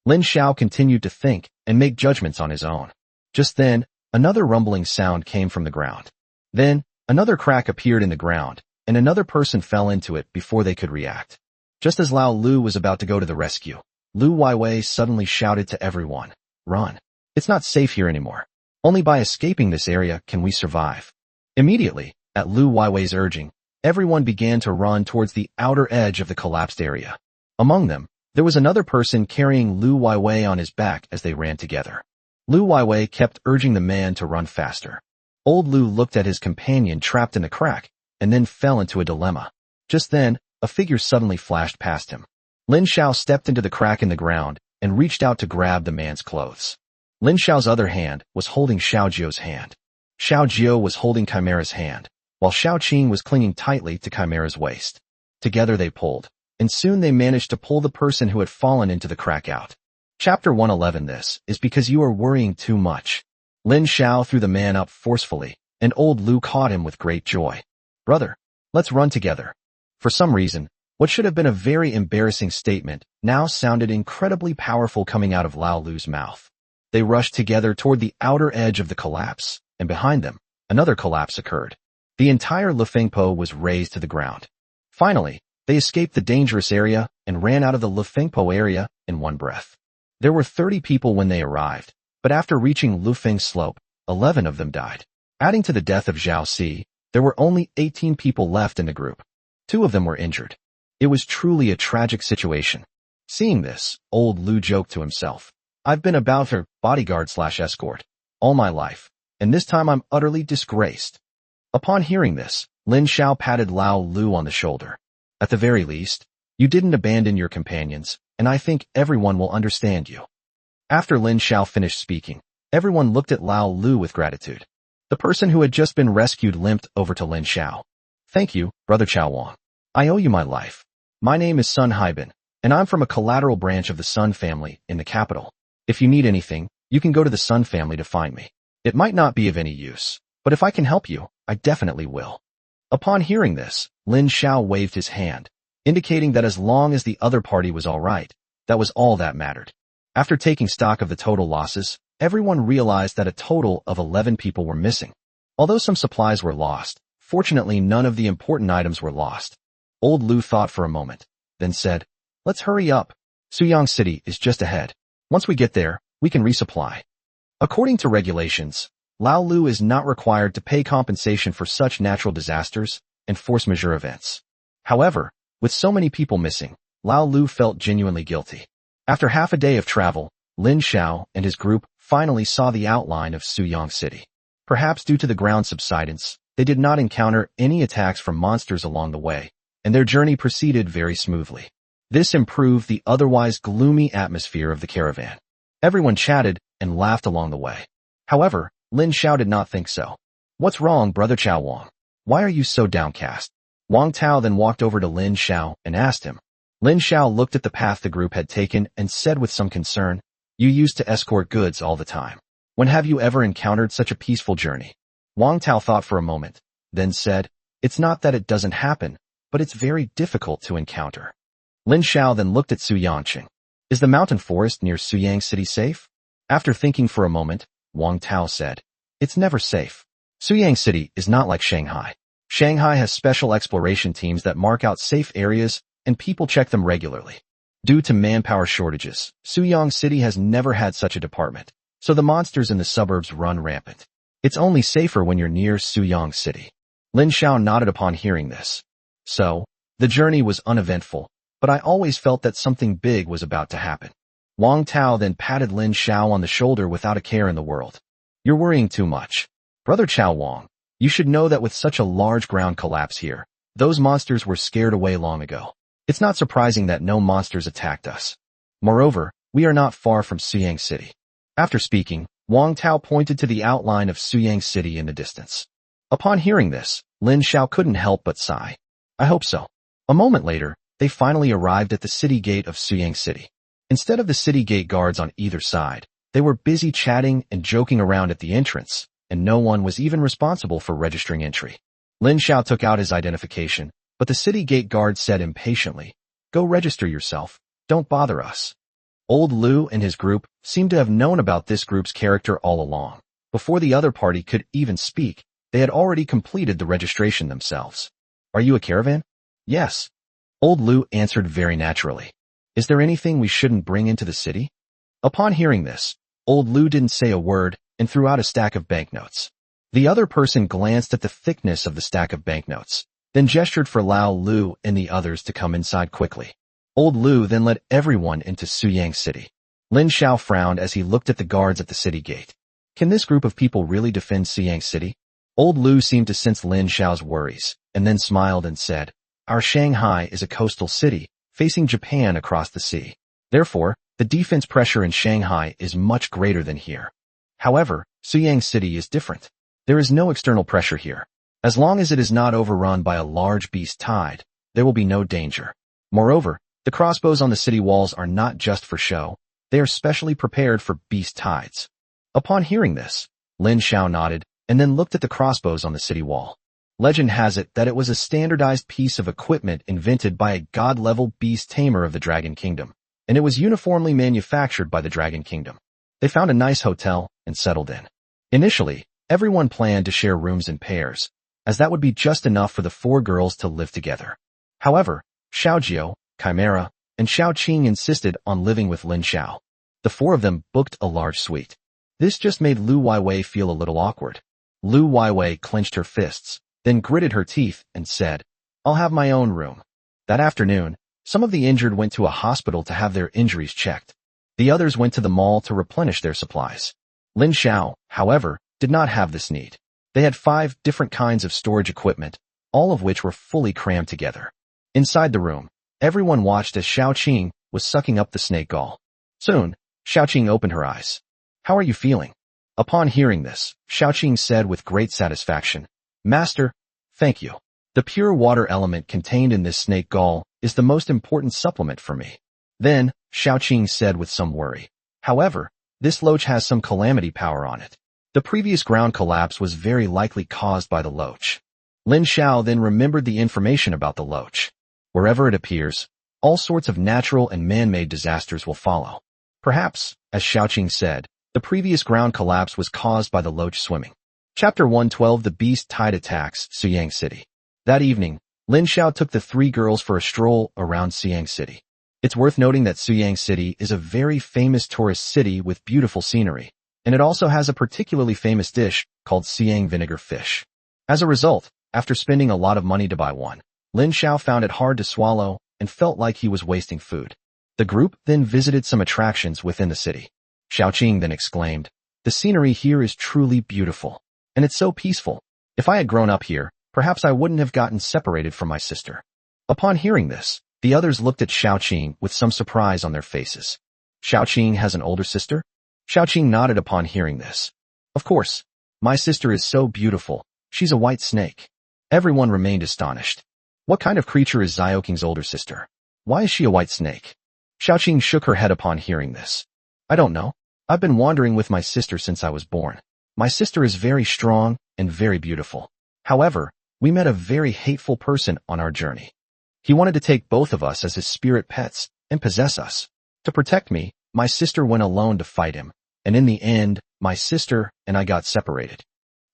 Speaker 1: Lin Xiao continued to think and make judgments on his own. Just then, another rumbling sound came from the ground. Then, another crack appeared in the ground, and another person fell into it before they could react. Just as Lao Lu was about to go to the rescue, Lu Weiwei suddenly shouted to everyone, "Run! It's not safe here anymore. Only by escaping this area can we survive." Immediately, at Lu Weiwei's urging, everyone began to run towards the outer edge of the collapsed area. Among them, there was another person carrying Lu Weiwei on his back as they ran together. Lu Weiwei kept urging the man to run faster. Old Lu looked at his companion trapped in the crack, and then fell into a dilemma. Just then, a figure suddenly flashed past him. Lin Xiao stepped into the crack in the ground and reached out to grab the man's clothes. Lin Xiao's other hand was holding Xiao Jiu's hand. Xiao Jiu was holding Chimera's hand, while Xiao Qing was clinging tightly to Chimera's waist. Together they pulled, and soon they managed to pull the person who had fallen into the crack out. Chapter 111. This is because you are worrying too much. Lin Xiao threw the man up forcefully, and old Lu caught him with great joy. Brother, let's run together. For some reason, what should have been a very embarrassing statement now sounded incredibly powerful coming out of Lao Lu's mouth. They rushed together toward the outer edge of the collapse, and behind them, another collapse occurred. The entire Lufengpo was razed to the ground. Finally, they escaped the dangerous area and ran out of the Lufengpo area in one breath. There were 30 people when they arrived, but after reaching Lufeng Slope, 11 of them died. Adding to the death of Zhao Si, there were only 18 people left in the group. 2 of them were injured. It was truly a tragic situation. Seeing this, old Lu joked to himself. I've been about her bodyguard/escort all my life, and this time I'm utterly disgraced. Upon hearing this, Lin Xiao patted Lao Lu on the shoulder. At the very least, you didn't abandon your companions, and I think everyone will understand you. After Lin Xiao finished speaking, everyone looked at Lao Lu with gratitude. The person who had just been rescued limped over to Lin Xiao. Thank you, Brother Chao Wang. I owe you my life. My name is Sun Haibin, and I'm from a collateral branch of the Sun family in the capital. If you need anything, you can go to the Sun family to find me. It might not be of any use, but if I can help you, I definitely will. Upon hearing this, Lin Xiao waved his hand, indicating that as long as the other party was all right, that was all that mattered. After taking stock of the total losses, everyone realized that a total of 11 people were missing. Although some supplies were lost, fortunately none of the important items were lost. Old Lu thought for a moment, then said, let's hurry up. Suyang City is just ahead. Once we get there, we can resupply. According to regulations, Lao Lu is not required to pay compensation for such natural disasters and force majeure events. However, with so many people missing, Lao Lu felt genuinely guilty. After half a day of travel, Lin Xiao and his group finally saw the outline of Suyang City. Perhaps due to the ground subsidence, they did not encounter any attacks from monsters along the way, and their journey proceeded very smoothly. This improved the otherwise gloomy atmosphere of the caravan. Everyone chatted and laughed along the way. However, Lin Xiao did not think so. What's wrong, Brother Chao Wang? Why are you so downcast? Wang Tao then walked over to Lin Xiao and asked him. Lin Xiao looked at the path the group had taken and said with some concern, you used to escort goods all the time. When have you ever encountered such a peaceful journey? Wang Tao thought for a moment, then said, it's not that it doesn't happen, but it's very difficult to encounter. Lin Xiao then looked at Su Yangqing. Is the mountain forest near Suyang City safe? After thinking for a moment, Wang Tao said, it's never safe. Suyang City is not like Shanghai. Shanghai has special exploration teams that mark out safe areas and people check them regularly. Due to manpower shortages, Suyang City has never had such a department, so the monsters in the suburbs run rampant. It's only safer when you're near Suyang City. Lin Xiao nodded upon hearing this. So, the journey was uneventful, but I always felt that something big was about to happen. Wang Tao then patted Lin Xiao on the shoulder without a care in the world. You're worrying too much. Brother Chao Wang, you should know that with such a large ground collapse here, those monsters were scared away long ago. It's not surprising that no monsters attacked us. Moreover, we are not far from Suyang City. After speaking, Wang Tao pointed to the outline of Suyang City in the distance. Upon hearing this, Lin Xiao couldn't help but sigh. I hope so. A moment later, they finally arrived at the city gate of Suyang City. Instead of the city gate guards on either side, they were busy chatting and joking around at the entrance, and no one was even responsible for registering entry. Lin Xiao took out his identification, but the city gate guard said impatiently, go register yourself, don't bother us. Old Lu and his group seemed to have known about this group's character all along. Before the other party could even speak, they had already completed the registration themselves. Are you a caravan? Yes. Old Lu answered very naturally. Is there anything we shouldn't bring into the city? Upon hearing this, Old Lu didn't say a word and threw out a stack of banknotes. The other person glanced at the thickness of the stack of banknotes, then gestured for Lao Lu and the others to come inside quickly. Old Lu then led everyone into Suyang City. Lin Xiao frowned as he looked at the guards at the city gate. Can this group of people really defend Suyang City? Old Lu seemed to sense Lin Xiao's worries, and then smiled and said, our Shanghai is a coastal city, facing Japan across the sea. Therefore, the defense pressure in Shanghai is much greater than here. However, Suyang City is different. There is no external pressure here. As long as it is not overrun by a large beast tide, there will be no danger. Moreover, the crossbows on the city walls are not just for show, they are specially prepared for beast tides. Upon hearing this, Lin Xiao nodded and then looked at the crossbows on the city wall. Legend has it that it was a standardized piece of equipment invented by a god-level beast tamer of the Dragon Kingdom, and it was uniformly manufactured by the Dragon Kingdom. They found a nice hotel and settled in. Initially, everyone planned to share rooms in pairs, as that would be just enough for the 4 girls to live together. However, Xiaojiao, Chimera, and Xiao Qing insisted on living with Lin Xiao. The 4 of them booked a large suite. This just made Lu Weiwei feel a little awkward. Lu Weiwei clenched her fists, then gritted her teeth and said, "I'll have my own room." That afternoon, some of the injured went to a hospital to have their injuries checked. The others went to the mall to replenish their supplies. Lin Xiao, however, did not have this need. They had 5 different kinds of storage equipment, all of which were fully crammed together. Inside the room, everyone watched as Xiao Qing was sucking up the snake gall. Soon, Xiao Qing opened her eyes. "How are you feeling?" Upon hearing this, Xiao Qing said with great satisfaction, "Master, thank you. The pure water element contained in this snake gall is the most important supplement for me." Then, Xiao Qing said with some worry, "However, this loach has some calamity power on it. The previous ground collapse was very likely caused by the loach." Lin Xiao then remembered the information about the loach. Wherever it appears, all sorts of natural and man-made disasters will follow. Perhaps, as Xiao Qing said, the previous ground collapse was caused by the loach swimming. Chapter 112 The Beast Tide Attacks Suyang City. That evening, Lin Xiao took the 3 girls for a stroll around Suyang City. It's worth noting that Suyang City is a very famous tourist city with beautiful scenery, and it also has a particularly famous dish called Suyang vinegar fish. As a result, after spending a lot of money to buy one, Lin Xiao found it hard to swallow and felt like he was wasting food. The group then visited some attractions within the city. Xiao Qing then exclaimed, "The scenery here is truly beautiful, and it's so peaceful. If I had grown up here, perhaps I wouldn't have gotten separated from my sister." Upon hearing this, the others looked at Xiao Qing with some surprise on their faces. "Xiao Qing has an older sister?" Xiao Qing nodded upon hearing this. "Of course. My sister is so beautiful. She's a white snake." Everyone remained astonished. What kind of creature is Xiaoqing's older sister? Why is she a white snake? Xiao Qing shook her head upon hearing this. "I don't know. I've been wandering with my sister since I was born. My sister is very strong and very beautiful. However, we met a very hateful person on our journey. He wanted to take both of us as his spirit pets and possess us. To protect me, my sister went alone to fight him, and in the end, my sister and I got separated."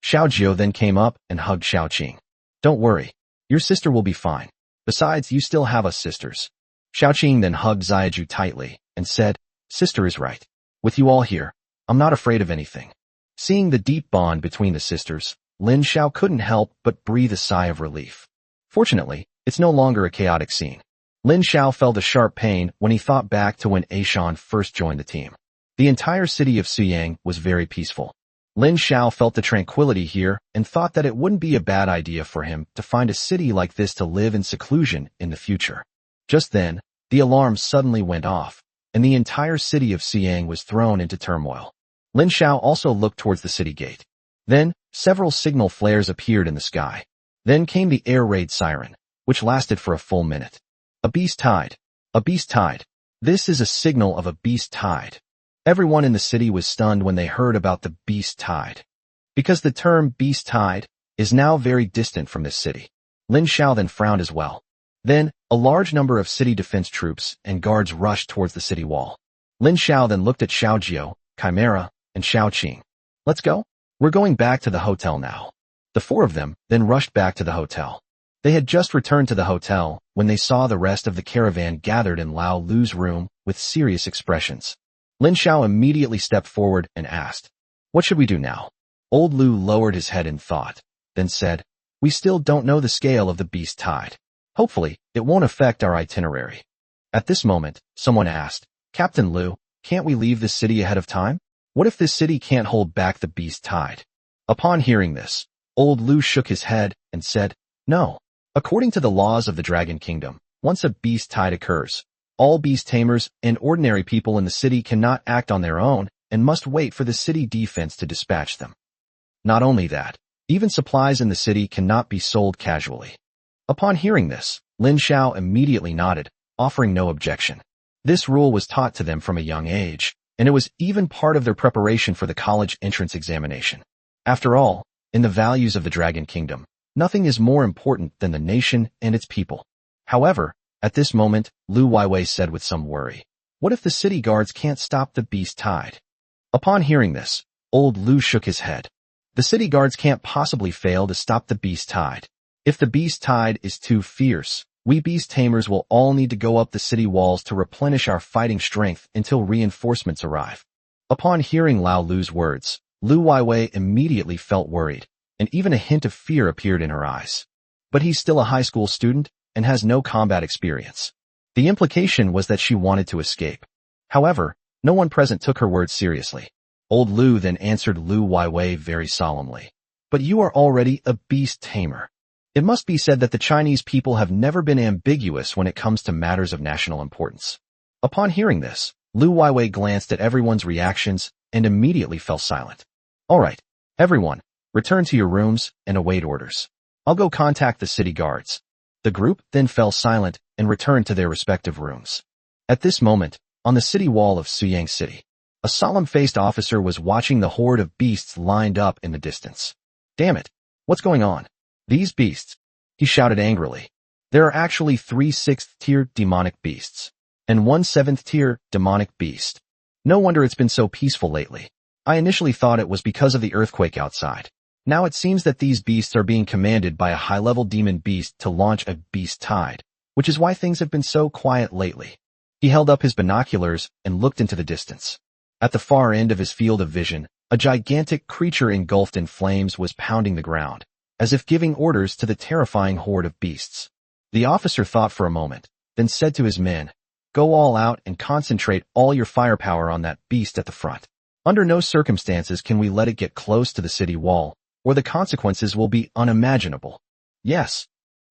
Speaker 1: Xiao Jiao then came up and hugged Xiao Qing. "Don't worry. Your sister will be fine. Besides, you still have us sisters." Xiao Qing then hugged Xiaju tightly and said, "Sister is right. With you all here, I'm not afraid of anything." Seeing the deep bond between the sisters, Lin Xiao couldn't help but breathe a sigh of relief. Fortunately, it's no longer a chaotic scene. Lin Xiao felt a sharp pain when he thought back to when Aishan first joined the team. The entire city of Suyang was very peaceful. Lin Xiao felt the tranquility here and thought that it wouldn't be a bad idea for him to find a city like this to live in seclusion in the future. Just then, the alarm suddenly went off, and the entire city of Suyang was thrown into turmoil. Lin Xiao also looked towards the city gate. Then, several signal flares appeared in the sky. Then came the air raid siren, which lasted for a full minute. A beast tide. A beast tide. This is a signal of a beast tide. Everyone in the city was stunned when they heard about the beast tide, because the term beast tide is now very distant from this city. Lin Xiao then frowned as well. Then, a large number of city defense troops and guards rushed towards the city wall. Lin Xiao then looked at Xiao Jiao, Chimera, and Xiao Qing. "Let's go. We're going back to the hotel now." The 4 of them then rushed back to the hotel. They had just returned to the hotel when they saw the rest of the caravan gathered in Lao Lu's room with serious expressions. Lin Xiao immediately stepped forward and asked, "What should we do now?" Old Lu lowered his head in thought, then said, "We still don't know the scale of the beast tide. Hopefully, it won't affect our itinerary." At this moment, someone asked, "Captain Lu, can't we leave this city ahead of time? What if this city can't hold back the beast tide?" Upon hearing this, Old Lu shook his head and said, "No. According to the laws of the Dragon Kingdom, once a beast tide occurs, all beast tamers and ordinary people in the city cannot act on their own and must wait for the city defense to dispatch them. Not only that, even supplies in the city cannot be sold casually. Upon hearing this, Lin Xiao immediately nodded, offering no objection. This rule was taught to them from a young age, and it was even part of their preparation for the college entrance examination. After all, in the values of the Dragon Kingdom, nothing is more important than the nation and its people. However, at this moment, Lu Weiwei said with some worry, "What if the city guards can't stop the beast tide?" Upon hearing this, old Lu shook his head. The city guards can't possibly fail to stop the beast tide. If the beast tide is too fierce, we beast tamers will all need to go up the city walls to replenish our fighting strength until reinforcements arrive. Upon hearing Lao Lu's words, Lu Weiwei immediately felt worried, and even a hint of fear appeared in her eyes. But he's still a high school student and has no combat experience. The implication was that she wanted to escape. However, no one present took her words seriously. Old Lu then answered Lu Weiwei very solemnly, "But you are already a beast tamer." It must be said that the Chinese people have never been ambiguous when it comes to matters of national importance. Upon hearing this, Lu Weiwei glanced at everyone's reactions and immediately fell silent. "All right, everyone, return to your rooms and await orders. I'll go contact the city guards." The group then fell silent and returned to their respective rooms. At this moment, on the city wall of Suyang City, a solemn-faced officer was watching the horde of beasts lined up in the distance. "Damn it, what's going on? These beasts," he shouted angrily. "There are actually 3 6th-tier demonic beasts, and 1 7th-tier demonic beast. No wonder it's been so peaceful lately. I initially thought it was because of the earthquake outside. Now it seems that these beasts are being commanded by a high-level demon beast to launch a beast tide, which is why things have been so quiet lately." He held up his binoculars and looked into the distance. At the far end of his field of vision, a gigantic creature engulfed in flames was pounding the ground, as if giving orders to the terrifying horde of beasts. The officer thought for a moment, then said to his men, "Go all out and concentrate all your firepower on that beast at the front. Under no circumstances can we let it get close to the city wall, or the consequences will be unimaginable." Yes,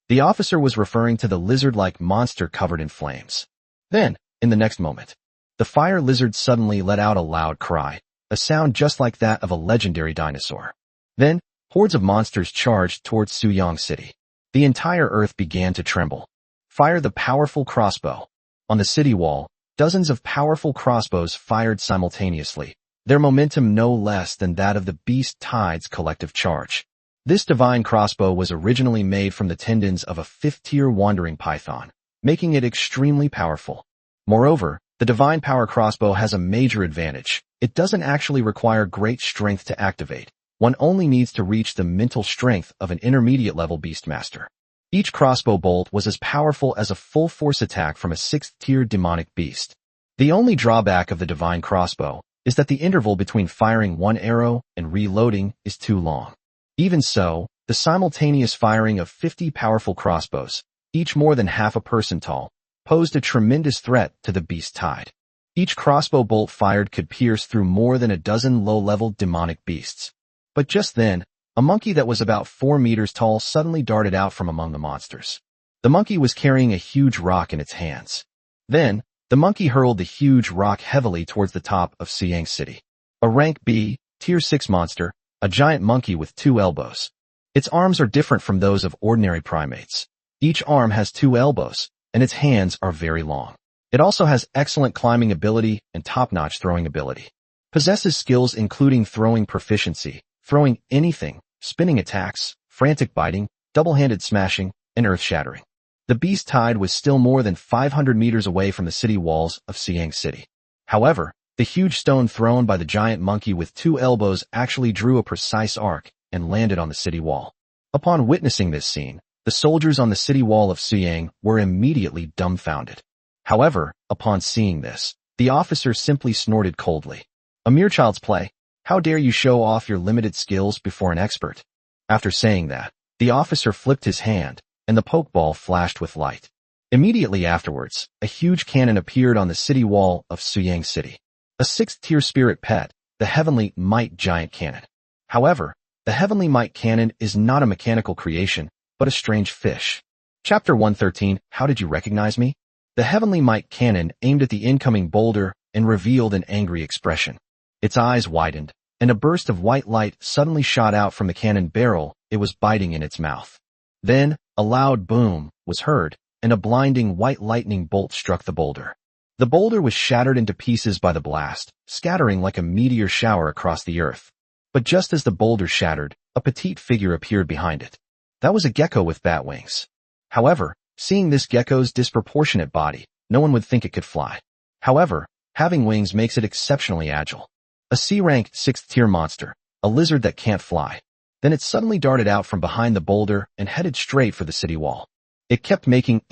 Speaker 1: the officer was referring to the lizard-like monster covered in flames. Then, in the next moment, the fire lizard suddenly let out a loud cry, a sound just like that of a legendary dinosaur. Then, hordes of monsters charged towards Suyang City. The entire earth began to tremble. Fire the powerful crossbow. On the city wall, dozens of powerful crossbows fired simultaneously, their momentum no less than that of the beast tide's collective charge. This divine crossbow was originally made from the tendons of a 5th-tier wandering python, making it extremely powerful. Moreover, the divine power crossbow has a major advantage. It doesn't actually require great strength to activate. One only needs to reach the mental strength of an intermediate-level beastmaster. Each crossbow bolt was as powerful as a full-force attack from a 6th-tier demonic beast. The only drawback of the divine crossbow is that the interval between firing one arrow and reloading is too long. Even so, the simultaneous firing of 50 powerful crossbows, each more than half a person tall, posed a tremendous threat to the beast tide. Each crossbow bolt fired could pierce through more than a dozen low-level demonic beasts. But just then, a monkey that was about 4 meters tall suddenly darted out from among the monsters. The monkey was carrying a huge rock in its hands. Then, the monkey hurled the huge rock heavily towards the top of Suyang City. A rank B, tier 6 monster, a giant monkey with 2 elbows. Its arms are different from those of ordinary primates. Each arm has 2 elbows, and its hands are very long. It also has excellent climbing ability and top-notch throwing ability. Possesses skills including throwing proficiency, throwing anything, spinning attacks, frantic biting, double-handed smashing, and earth-shattering. The beast tide was still more than 500 meters away from the city walls of Suyang City. However, the huge stone thrown by the giant monkey with 2 elbows actually drew a precise arc and landed on the city wall. Upon witnessing this scene, the soldiers on the city wall of Suyang were immediately dumbfounded. However, upon seeing this, the officer simply snorted coldly. "A mere child's play. How dare you show off your limited skills before an expert?" After saying that, the officer flipped his hand, and the pokeball flashed with light. Immediately afterwards, a huge cannon appeared on the city wall of Suyang City. A 6th-tier spirit pet, the Heavenly Might Giant Cannon. However, the Heavenly Might Cannon is not a mechanical creation, but a strange fish. Chapter 113, How Did You Recognize Me? The Heavenly Mike cannon aimed at the incoming boulder and revealed an angry expression. Its eyes widened, and a burst of white light suddenly shot out from the cannon barrel it was biting in its mouth. Then, a loud boom was heard, and a blinding white lightning bolt struck the boulder. The boulder was shattered into pieces by the blast, scattering like a meteor shower across the earth. But just as the boulder shattered, a petite figure appeared behind it. That was a gecko with bat wings. However, seeing this gecko's disproportionate body, no one would think it could fly. However, having wings makes it exceptionally agile. A C-ranked 6th-tier monster, a lizard that can't fly. Then it suddenly darted out from behind the boulder and headed straight for the city wall. It kept making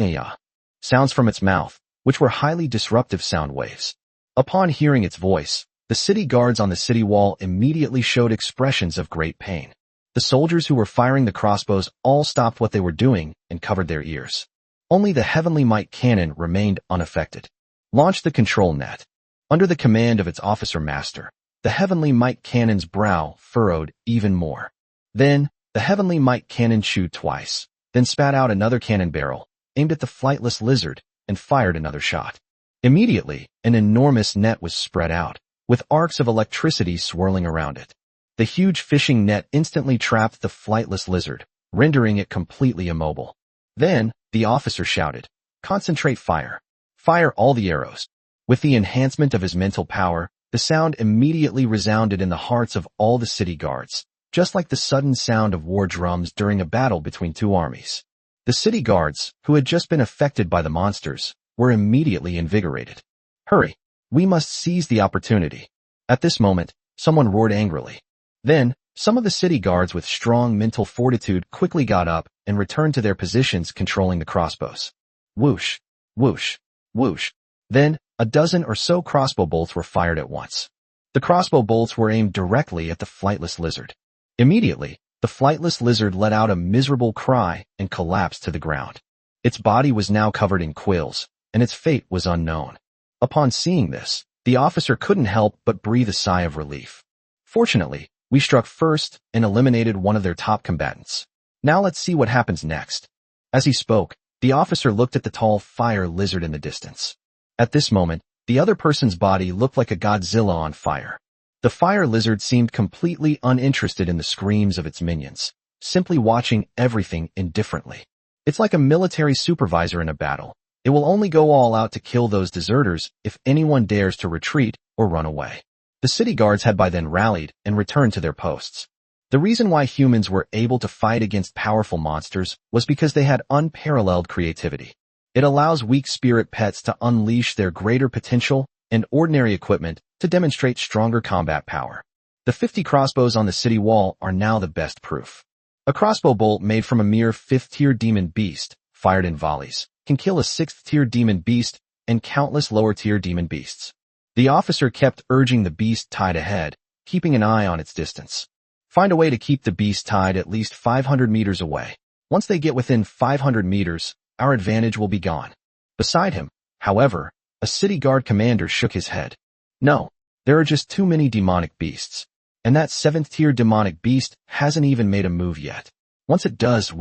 Speaker 1: sounds from its mouth, which were highly disruptive sound waves. Upon hearing its voice, the city guards on the city wall immediately showed expressions of great pain. The soldiers who were firing the crossbows all stopped what they were doing and covered their ears. Only the Heavenly Mike cannon remained unaffected. Launch the control net. Under the command of its officer master, the Heavenly Mike cannon's brow furrowed even more. Then, the Heavenly Mike cannon chewed twice, then spat out another cannon barrel, aimed at the flightless lizard, and fired another shot. Immediately, an enormous net was spread out, with arcs of electricity swirling around it. The huge fishing net instantly trapped the flightless lizard, rendering it completely immobile. Then, the officer shouted, "Concentrate fire. Fire all the arrows." With the enhancement of his mental power, the sound immediately resounded in the hearts of all the city guards, just like the sudden sound of war drums during a battle between two armies. The city guards, who had just been affected by the monsters, were immediately invigorated. "Hurry! We must seize the opportunity." At this moment, someone roared angrily. Then, some of the city guards with strong mental fortitude quickly got up and returned to their positions controlling the crossbows. Whoosh, whoosh, whoosh. Then, a dozen or so crossbow bolts were fired at once. The crossbow bolts were aimed directly at the flightless lizard. Immediately, the flightless lizard let out a miserable cry and collapsed to the ground. Its body was now covered in quills, and its fate was unknown. Upon seeing this, the officer couldn't help but breathe a sigh of relief. Fortunately, we struck first and eliminated one of their top combatants. Now let's see what happens next. As he spoke, the officer looked at the tall fire lizard in the distance. At this moment, the other person's body looked like a Godzilla on fire. The fire lizard seemed completely uninterested in the screams of its minions, simply watching everything indifferently. It's like a military supervisor in a battle. It will only go all out to kill those deserters if anyone dares to retreat or run away. The city guards had by then rallied and returned to their posts. The reason why humans were able to fight against powerful monsters was because they had unparalleled creativity. It allows weak spirit pets to unleash their greater potential and ordinary equipment to demonstrate stronger combat power. The 50 crossbows on the city wall are now the best proof. A crossbow bolt made from a mere 5th-tier demon beast, fired in volleys, can kill a 6th-tier demon beast and countless lower-tier demon beasts. The officer kept urging the beast tied ahead, keeping an eye on its distance. Find a way to keep the beast tied at least 500 meters away. Once they get within 500 meters, our advantage will be gone. Beside him, however, a city guard commander shook his head. No, there are just too many demonic beasts. And that 7th-tier demonic beast hasn't even made a move yet. Once it does,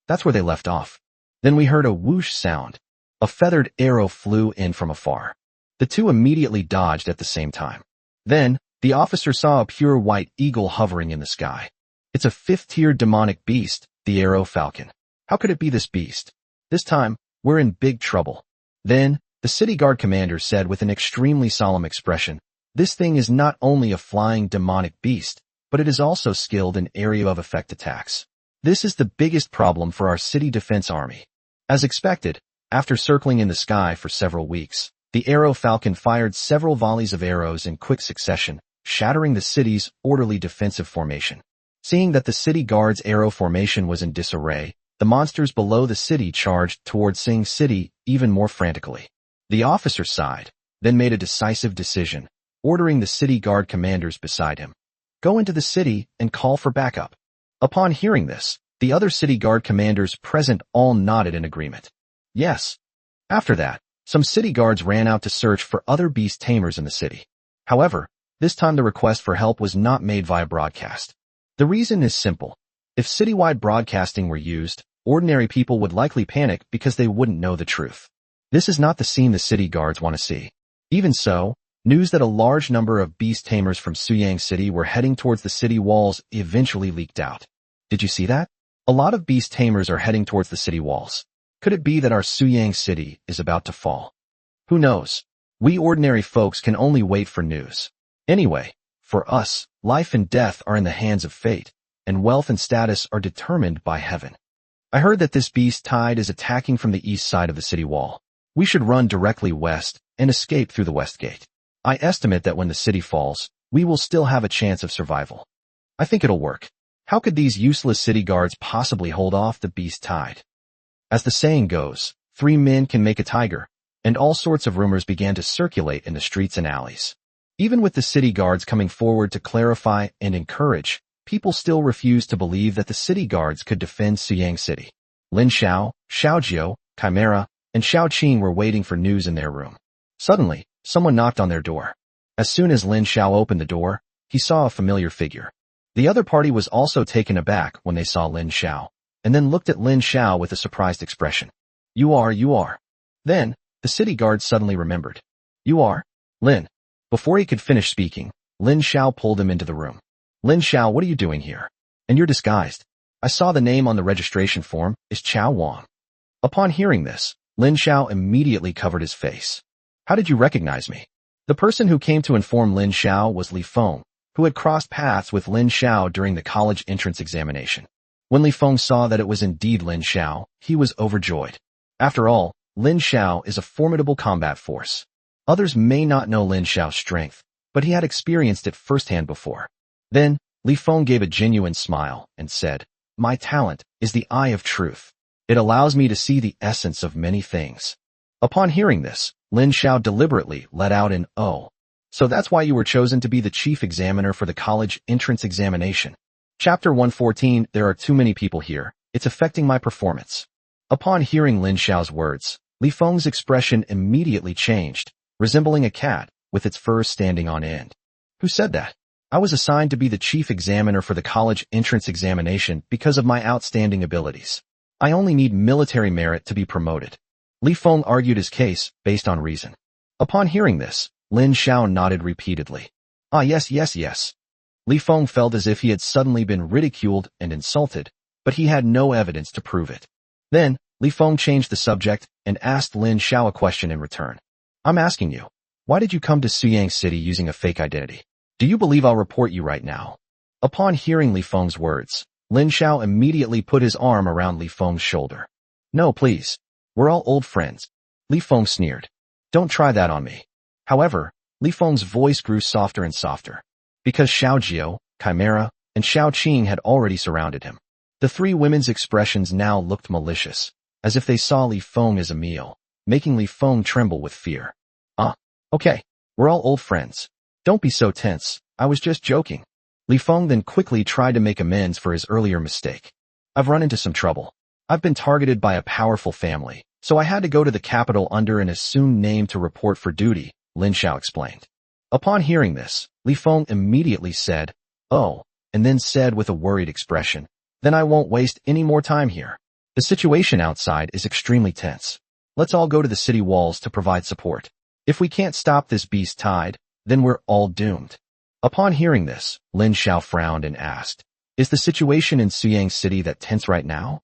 Speaker 1: that's where they left off. Then we heard a whoosh sound. A feathered arrow flew in from afar. The two immediately dodged at the same time. Then, the officer saw a pure white eagle hovering in the sky. It's a 5th-tier demonic beast, the Arrow Falcon. How could it be this beast? This time, we're in big trouble. Then, the city guard commander said with an extremely solemn expression, "This thing is not only a flying demonic beast, but it is also skilled in area of effect attacks. This is the biggest problem for our city defense army." As expected, after circling in the sky for several weeks, the Arrow Falcon fired several volleys of arrows in quick succession, shattering the city's orderly defensive formation. Seeing that the city guard's arrow formation was in disarray, the monsters below the city charged towards Sing City even more frantically. The officer sighed, then made a decisive decision, ordering the city guard commanders beside him. Go into the city and call for backup. Upon hearing this, the other city guard commanders present all nodded in agreement. Yes. After that, some city guards ran out to search for other beast tamers in the city. However, this time the request for help was not made via broadcast. The reason is simple. If citywide broadcasting were used, ordinary people would likely panic because they wouldn't know the truth. This is not the scene the city guards want to see. Even so, news that a large number of beast tamers from Suyang City were heading towards the city walls eventually leaked out. Did you see that? A lot of beast tamers are heading towards the city walls. Could it be that our Suyang City is about to fall? Who knows? We ordinary folks can only wait for news. Anyway, for us, life and death are in the hands of fate, and wealth and status are determined by heaven. I heard that this beast tide is attacking from the east side of the city wall. We should run directly west and escape through the west gate. I estimate that when the city falls, we will still have a chance of survival. I think it'll work. How could these useless city guards possibly hold off the beast tide? As the saying goes, 3 men can make a tiger, and all sorts of rumors began to circulate in the streets and alleys. Even with the city guards coming forward to clarify and encourage, people still refused to believe that the city guards could defend Suyang City. Lin Xiao, Xiao Jiao, Chimera, and Xiao Qing were waiting for news in their room. Suddenly, someone knocked on their door. As soon as Lin Xiao opened the door, he saw a familiar figure. The other party was also taken aback when they saw Lin Xiao, and then looked at Lin Xiao with a surprised expression. You are. Then, the city guard suddenly remembered. You are? Lin. Before he could finish speaking, Lin Xiao pulled him into the room. Lin Xiao, what are you doing here? And you're disguised. I saw the name on the registration form is Chao Wang. Upon hearing this, Lin Xiao immediately covered his face. How did you recognize me? The person who came to inform Lin Xiao was Li Feng, who had crossed paths with Lin Xiao during the college entrance examination. When Li Feng saw that it was indeed Lin Xiao, he was overjoyed. After all, Lin Xiao is a formidable combat force. Others may not know Lin Xiao's strength, but he had experienced it firsthand before. Then, Li Feng gave a genuine smile and said, My talent is the eye of truth. It allows me to see the essence of many things. Upon hearing this, Lin Xiao deliberately let out an "Oh." So that's why you were chosen to be the chief examiner for the college entrance examination. Chapter 114, There are too many people here. It's affecting my performance. Upon hearing Lin Xiao's words, Li Feng's expression immediately changed, resembling a cat with its fur standing on end. Who said that? I was assigned to be the chief examiner for the college entrance examination because of my outstanding abilities. I only need military merit to be promoted. Li Feng argued his case based on reason. Upon hearing this, Lin Xiao nodded repeatedly. Ah, yes. Li Feng felt as if he had suddenly been ridiculed and insulted, but he had no evidence to prove it. Then, Li Feng changed the subject and asked Lin Xiao a question in return. I'm asking you, why did you come to Suyang City using a fake identity? Do you believe I'll report you right now? Upon hearing Li Feng's words, Lin Xiao immediately put his arm around Li Feng's shoulder. No, please. We're all old friends. Li Feng sneered. Don't try that on me. However, Li Feng's voice grew softer and softer. Because Xiao Jiao, Chimera, and Xiao Qing had already surrounded him. The 3 women's expressions now looked malicious, as if they saw Li Feng as a meal, making Li Feng tremble with fear. Okay. We're all old friends. Don't be so tense. I was just joking. Li Feng then quickly tried to make amends for his earlier mistake. I've run into some trouble. I've been targeted by a powerful family, so I had to go to the capital under an assumed name to report for duty, Lin Xiao explained. Upon hearing this, Li Feng immediately said, Oh, and then said with a worried expression, Then I won't waste any more time here. The situation outside is extremely tense. Let's all go to the city walls to provide support. If we can't stop this beast tide, then we're all doomed. Upon hearing this, Lin Xiao frowned and asked, Is the situation in Suyang City that tense right now?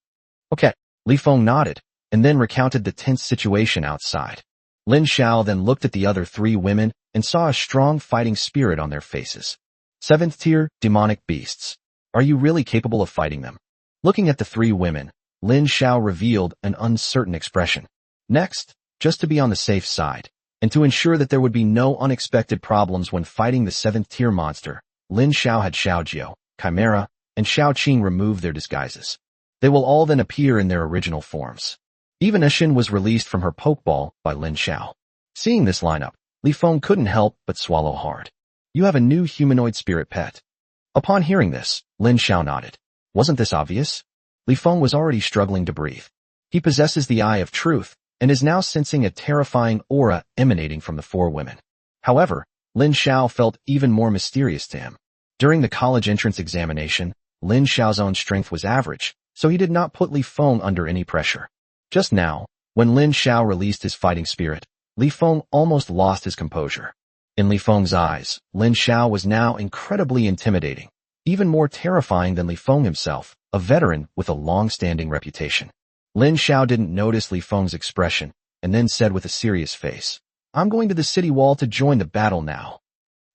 Speaker 1: Okay. Li Feng nodded, and then recounted the tense situation outside. Lin Xiao then looked at the other 3 women and saw a strong fighting spirit on their faces. 7th tier, demonic beasts. Are you really capable of fighting them? Looking at the 3 women, Lin Xiao revealed an uncertain expression. Next, just to be on the safe side, and to ensure that there would be no unexpected problems when fighting the 7th tier monster, Lin Xiao had Xiao Jiao, Chimera, and Xiao Qing remove their disguises. They will all then appear in their original forms. Even Ashin was released from her pokeball by Lin Xiao. Seeing this lineup, Li Feng couldn't help but swallow hard. You have a new humanoid spirit pet. Upon hearing this, Lin Xiao nodded. Wasn't this obvious? Li Feng was already struggling to breathe. He possesses the eye of truth, and is now sensing a terrifying aura emanating from the 4 women. However, Lin Xiao felt even more mysterious to him. During the college entrance examination, Lin Xiao's own strength was average, so he did not put Li Feng under any pressure. Just now, when Lin Xiao released his fighting spirit, Li Feng almost lost his composure. In Li Feng's eyes, Lin Xiao was now incredibly intimidating, even more terrifying than Li Feng himself, a veteran with a long-standing reputation. Lin Xiao didn't notice Li Feng's expression, and then said with a serious face, "I'm going to the city wall to join the battle now."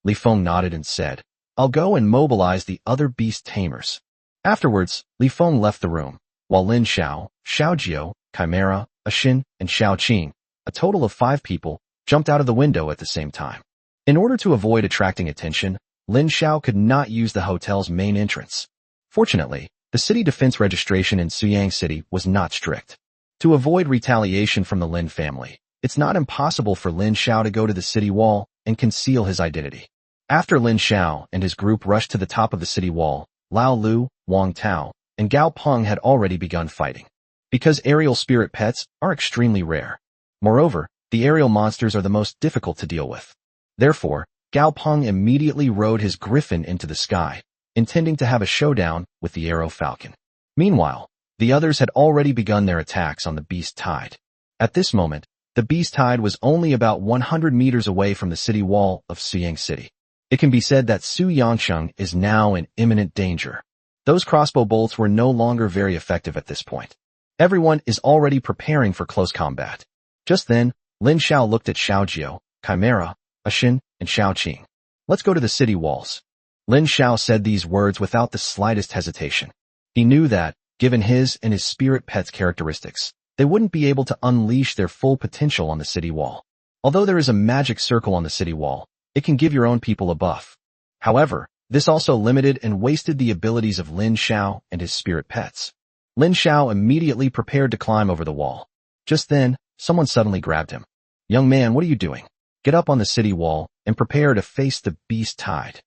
Speaker 1: Li Feng nodded and said, "I'll go and mobilize the other beast tamers." Afterwards, Li Feng left the room, while Lin Xiao, Xiao Jiao, Chimera, Ashin, and Xiao Qing, a total of 5 people, jumped out of the window at the same time. In order to avoid attracting attention, Lin Xiao could not use the hotel's main entrance. Fortunately, the city defense registration in Suyang City was not strict. To avoid retaliation from the Lin family, it's not impossible for Lin Xiao to go to the city wall and conceal his identity. After Lin Xiao and his group rushed to the top of the city wall, Lao Lu, Wang Tao, and Gao Peng had already begun fighting. Because aerial spirit pets are extremely rare. Moreover, the aerial monsters are the most difficult to deal with. Therefore, Gao Peng immediately rode his griffin into the sky, intending to have a showdown with the arrow falcon. Meanwhile, the others had already begun their attacks on the beast tide. At this moment, the beast tide was only about 100 meters away from the city wall of Suyang City. It can be said that Su Yangsheng is now in imminent danger. Those crossbow bolts were no longer very effective at this point. Everyone is already preparing for close combat. Just then, Lin Xiao looked at Xiao Jiao, Chimera, Ashin, and Xiao Qing. "Let's go to the city walls." Lin Xiao said these words without the slightest hesitation. He knew that, given his and his spirit pet's characteristics, they wouldn't be able to unleash their full potential on the city wall. Although there is a magic circle on the city wall, it can give your own people a buff. However, this also limited and wasted the abilities of Lin Xiao and his spirit pets. Lin Xiao immediately prepared to climb over the wall. Just then, someone suddenly grabbed him. "Young man, what are you doing? Get up on the city wall and prepare to face the beast tide."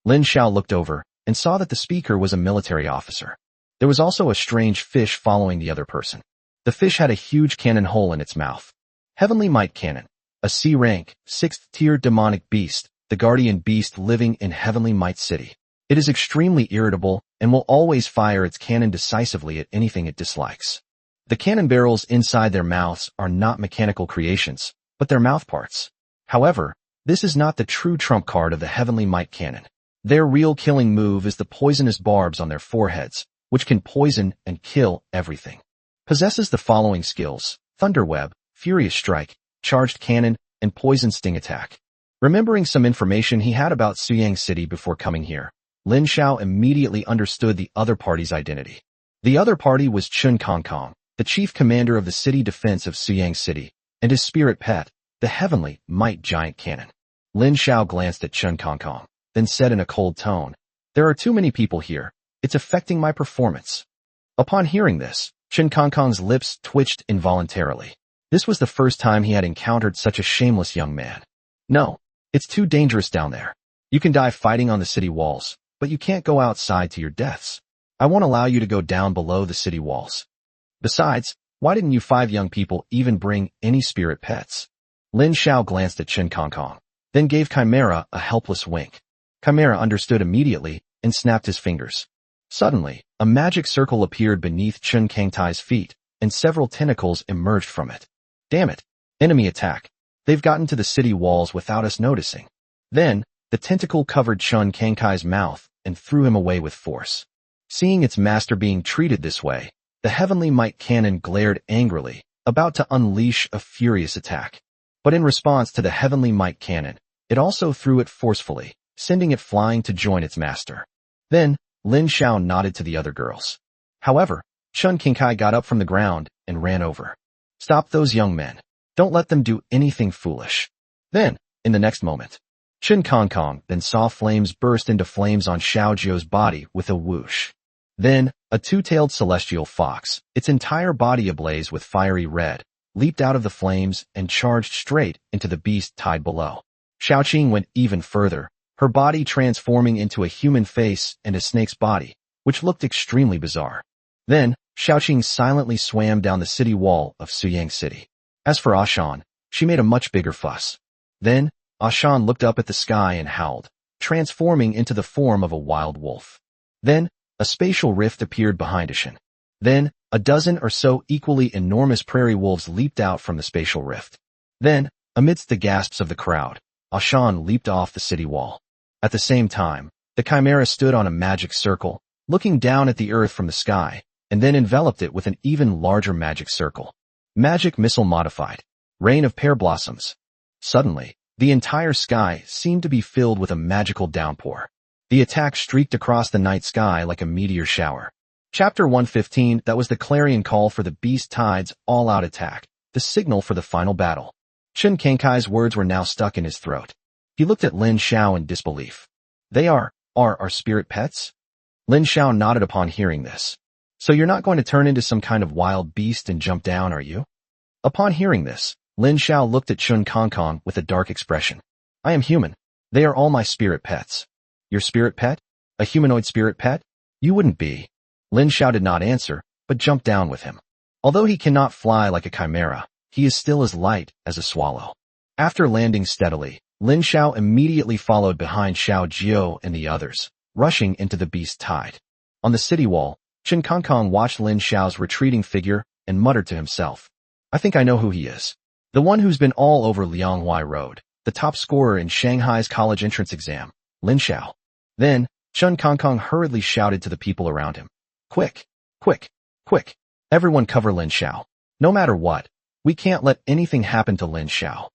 Speaker 1: Lin Xiao looked over and saw that the speaker was a military officer. There was also a strange fish following the other person. The fish had a huge cannon hole in its mouth. Heavenly Might Cannon, a C-rank, 6th-tier demonic beast, the guardian beast living in Heavenly Might City. It is extremely irritable and will always fire its cannon decisively at anything it dislikes. The cannon barrels inside their mouths are not mechanical creations, but their mouth parts. However, this is not the true trump card of the Heavenly Might Cannon. Their real killing move is the poisonous barbs on their foreheads, which can poison and kill everything. Possesses the following skills: Thunder Web, Furious Strike, Charged Cannon, and Poison Sting Attack. Remembering some information he had about Suyang City before coming here, Lin Xiao immediately understood the other party's identity. The other party was Chun Kong Kong, the chief commander of the city defense of Suyang City, and his spirit pet, the Heavenly Might Giant Cannon. Lin Xiao glanced at Chun Kong Kong, then said in a cold tone, "There are too many people here. It's affecting my performance." Upon hearing this, Chun Kong Kong's lips twitched involuntarily. This was the first time he had encountered such a shameless young man. "No, it's too dangerous down there. You can die fighting on the city walls, but you can't go outside to your deaths. I won't allow you to go down below the city walls. Besides, why didn't you 5 young people even bring any spirit pets?" Lin Xiao glanced at Chun Kong Kong, then gave Chimera a helpless wink. Chimera understood immediately and snapped his fingers. Suddenly, a magic circle appeared beneath Chun Kangtai's feet, and several tentacles emerged from it. "Damn it! Enemy attack! They've gotten to the city walls without us noticing." Then, the tentacle covered Chun Kangtai's mouth and threw him away with force. Seeing its master being treated this way, the Heavenly Might Cannon glared angrily, about to unleash a furious attack. But in response to the Heavenly Might Cannon, it also threw it forcefully, sending it flying to join its master. Then, Lin Xiao nodded to the other girls. However, Chun Kangtai got up from the ground and ran over. "Stop those young men. Don't let them do anything foolish." Then, in the next moment, Chun Kong Kong then saw flames burst into flames on Xiao Jiao's body with a whoosh. Then, a 2-tailed celestial fox, its entire body ablaze with fiery red, leaped out of the flames and charged straight into the beast tide below. Xiao Qing went even further, her body transforming into a human face and a snake's body, which looked extremely bizarre. Then, Xiao Qing silently swam down the city wall of Suyang City. As for Ashan, she made a much bigger fuss. Then, Ashan looked up at the sky and howled, transforming into the form of a wild wolf. Then, a spatial rift appeared behind Ashan. Then, a dozen or so equally enormous prairie wolves leaped out from the spatial rift. Then, amidst the gasps of the crowd, Ashan leaped off the city wall. At the same time, the Chimera stood on a magic circle, looking down at the earth from the sky, and then enveloped it with an even larger magic circle. Magic missile modified. Rain of pear blossoms. Suddenly, the entire sky seemed to be filled with a magical downpour. The attack streaked across the night sky like a meteor shower. Chapter 115, that was the clarion call for the Beast Tide's all-out attack, the signal for the final battle. Chen Kankai's words were now stuck in his throat. He looked at Lin Xiao in disbelief. They are our spirit pets? Lin Xiao nodded upon hearing this. So you're not going to turn into some kind of wild beast and jump down, are you? Upon hearing this, Lin Xiao looked at Chun Kongkong with a dark expression. I am human. They are all my spirit pets. Your spirit pet? A humanoid spirit pet? You wouldn't be. Lin Xiao did not answer, but jumped down with him. Although he cannot fly like a chimera, he is still as light as a swallow. After landing steadily, Lin Xiao immediately followed behind Xiao Jiao and the others, rushing into the Beast Tide. On the city wall, Chen Kongkong watched Lin Xiao's retreating figure and muttered to himself. I think I know who he is. The one who's been all over Lianghuai Road, the top scorer in Shanghai's college entrance exam, Lin Xiao. Then, Chen Kongkong hurriedly shouted to the people around him. Quick, quick, quick. Everyone cover Lin Xiao. No matter what, we can't let anything happen to Lin Xiao.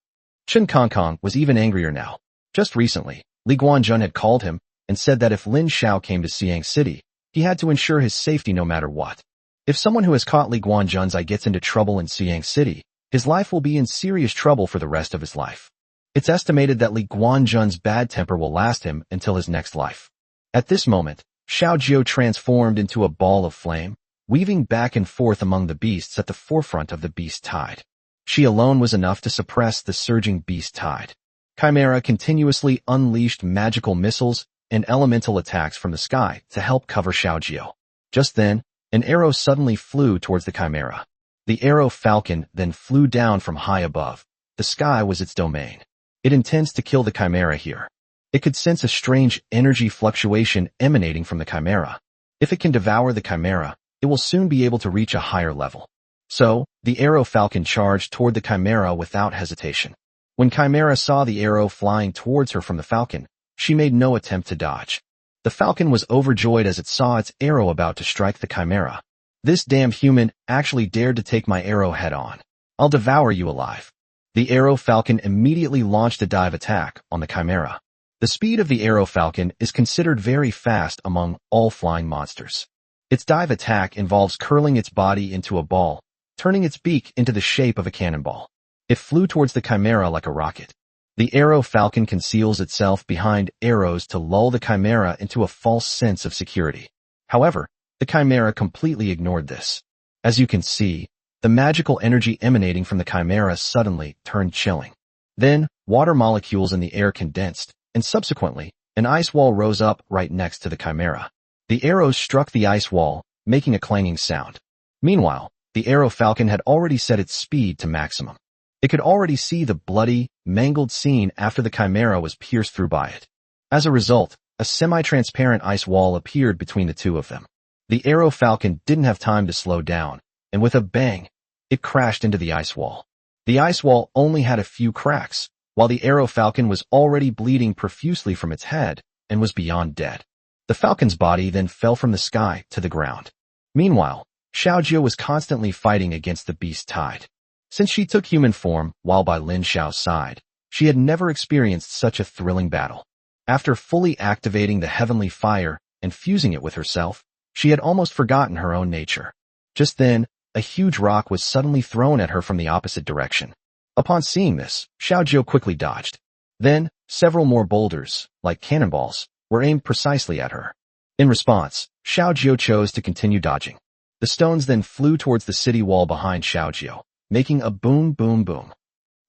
Speaker 1: Chen Kongkong was even angrier now. Just recently, Li Guanjun had called him and said that if Lin Xiao came to Xiang City, he had to ensure his safety no matter what. If someone who has caught Li Guanjun's eye gets into trouble in Xiang City, his life will be in serious trouble for the rest of his life. It's estimated that Li Guanjun's bad temper will last him until his next life. At this moment, Xiao Jiao transformed into a ball of flame, weaving back and forth among the beasts at the forefront of the Beast Tide. She alone was enough to suppress the surging Beast Tide. Chimera continuously unleashed magical missiles and elemental attacks from the sky to help cover Xiao Jiao. Just then, an arrow suddenly flew towards the Chimera. The arrow falcon then flew down from high above. The sky was its domain. It intends to kill the Chimera here. It could sense a strange energy fluctuation emanating from the Chimera. If it can devour the Chimera, it will soon be able to reach a higher level. So, the arrow falcon charged toward the Chimera without hesitation. When Chimera saw the arrow flying towards her from the falcon, she made no attempt to dodge. The falcon was overjoyed as it saw its arrow about to strike the Chimera. This damn human actually dared to take my arrow head on. I'll devour you alive. The arrow falcon immediately launched a dive attack on the Chimera. The speed of the arrow falcon is considered very fast among all flying monsters. Its dive attack involves curling its body into a ball, turning its beak into the shape of a cannonball. It flew towards the Chimera like a rocket. The arrow falcon conceals itself behind arrows to lull the Chimera into a false sense of security. However, the Chimera completely ignored this. As you can see, the magical energy emanating from the Chimera suddenly turned chilling. Then, water molecules in the air condensed, and subsequently, an ice wall rose up right next to the Chimera. The arrows struck the ice wall, making a clanging sound. Meanwhile, the arrow falcon had already set its speed to maximum. It could already see the bloody, mangled scene after the Chimera was pierced through by it. As a result, a semi-transparent ice wall appeared between the two of them. The arrow falcon didn't have time to slow down, and with a bang, it crashed into the ice wall. The ice wall only had a few cracks, while the arrow falcon was already bleeding profusely from its head and was beyond dead. The falcon's body then fell from the sky to the ground. Meanwhile, Xiao Jiao was constantly fighting against the Beast Tide. Since she took human form while by Lin Xiao's side, she had never experienced such a thrilling battle. After fully activating the heavenly fire and fusing it with herself, she had almost forgotten her own nature. Just then, a huge rock was suddenly thrown at her from the opposite direction. Upon seeing this, Xiao Jiao quickly dodged. Then, several more boulders, like cannonballs, were aimed precisely at her. In response, Xiao Jiao chose to continue dodging. The stones then flew towards the city wall behind Xiao Jiao, making a boom boom boom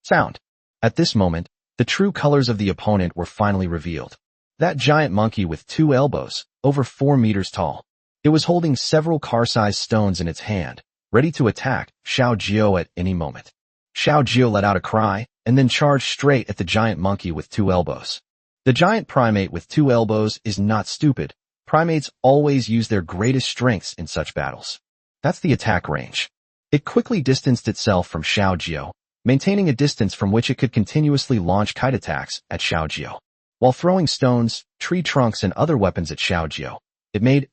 Speaker 1: sound. At this moment, the true colors of the opponent were finally revealed. That giant monkey with 2 elbows, over 4 meters tall. It was holding several car-sized stones in its hand, ready to attack Xiao Jiao at any moment. Xiao Jiao let out a cry, and then charged straight at the giant monkey with 2 elbows. The giant primate with 2 elbows is not stupid. Primates always use their greatest strengths in such battles. That's the attack range. It quickly distanced itself from Xiaojiao, maintaining a distance from which it could continuously launch kite attacks at Xiaojiao. While throwing stones, tree trunks, and other weapons at Xiaojiao, it made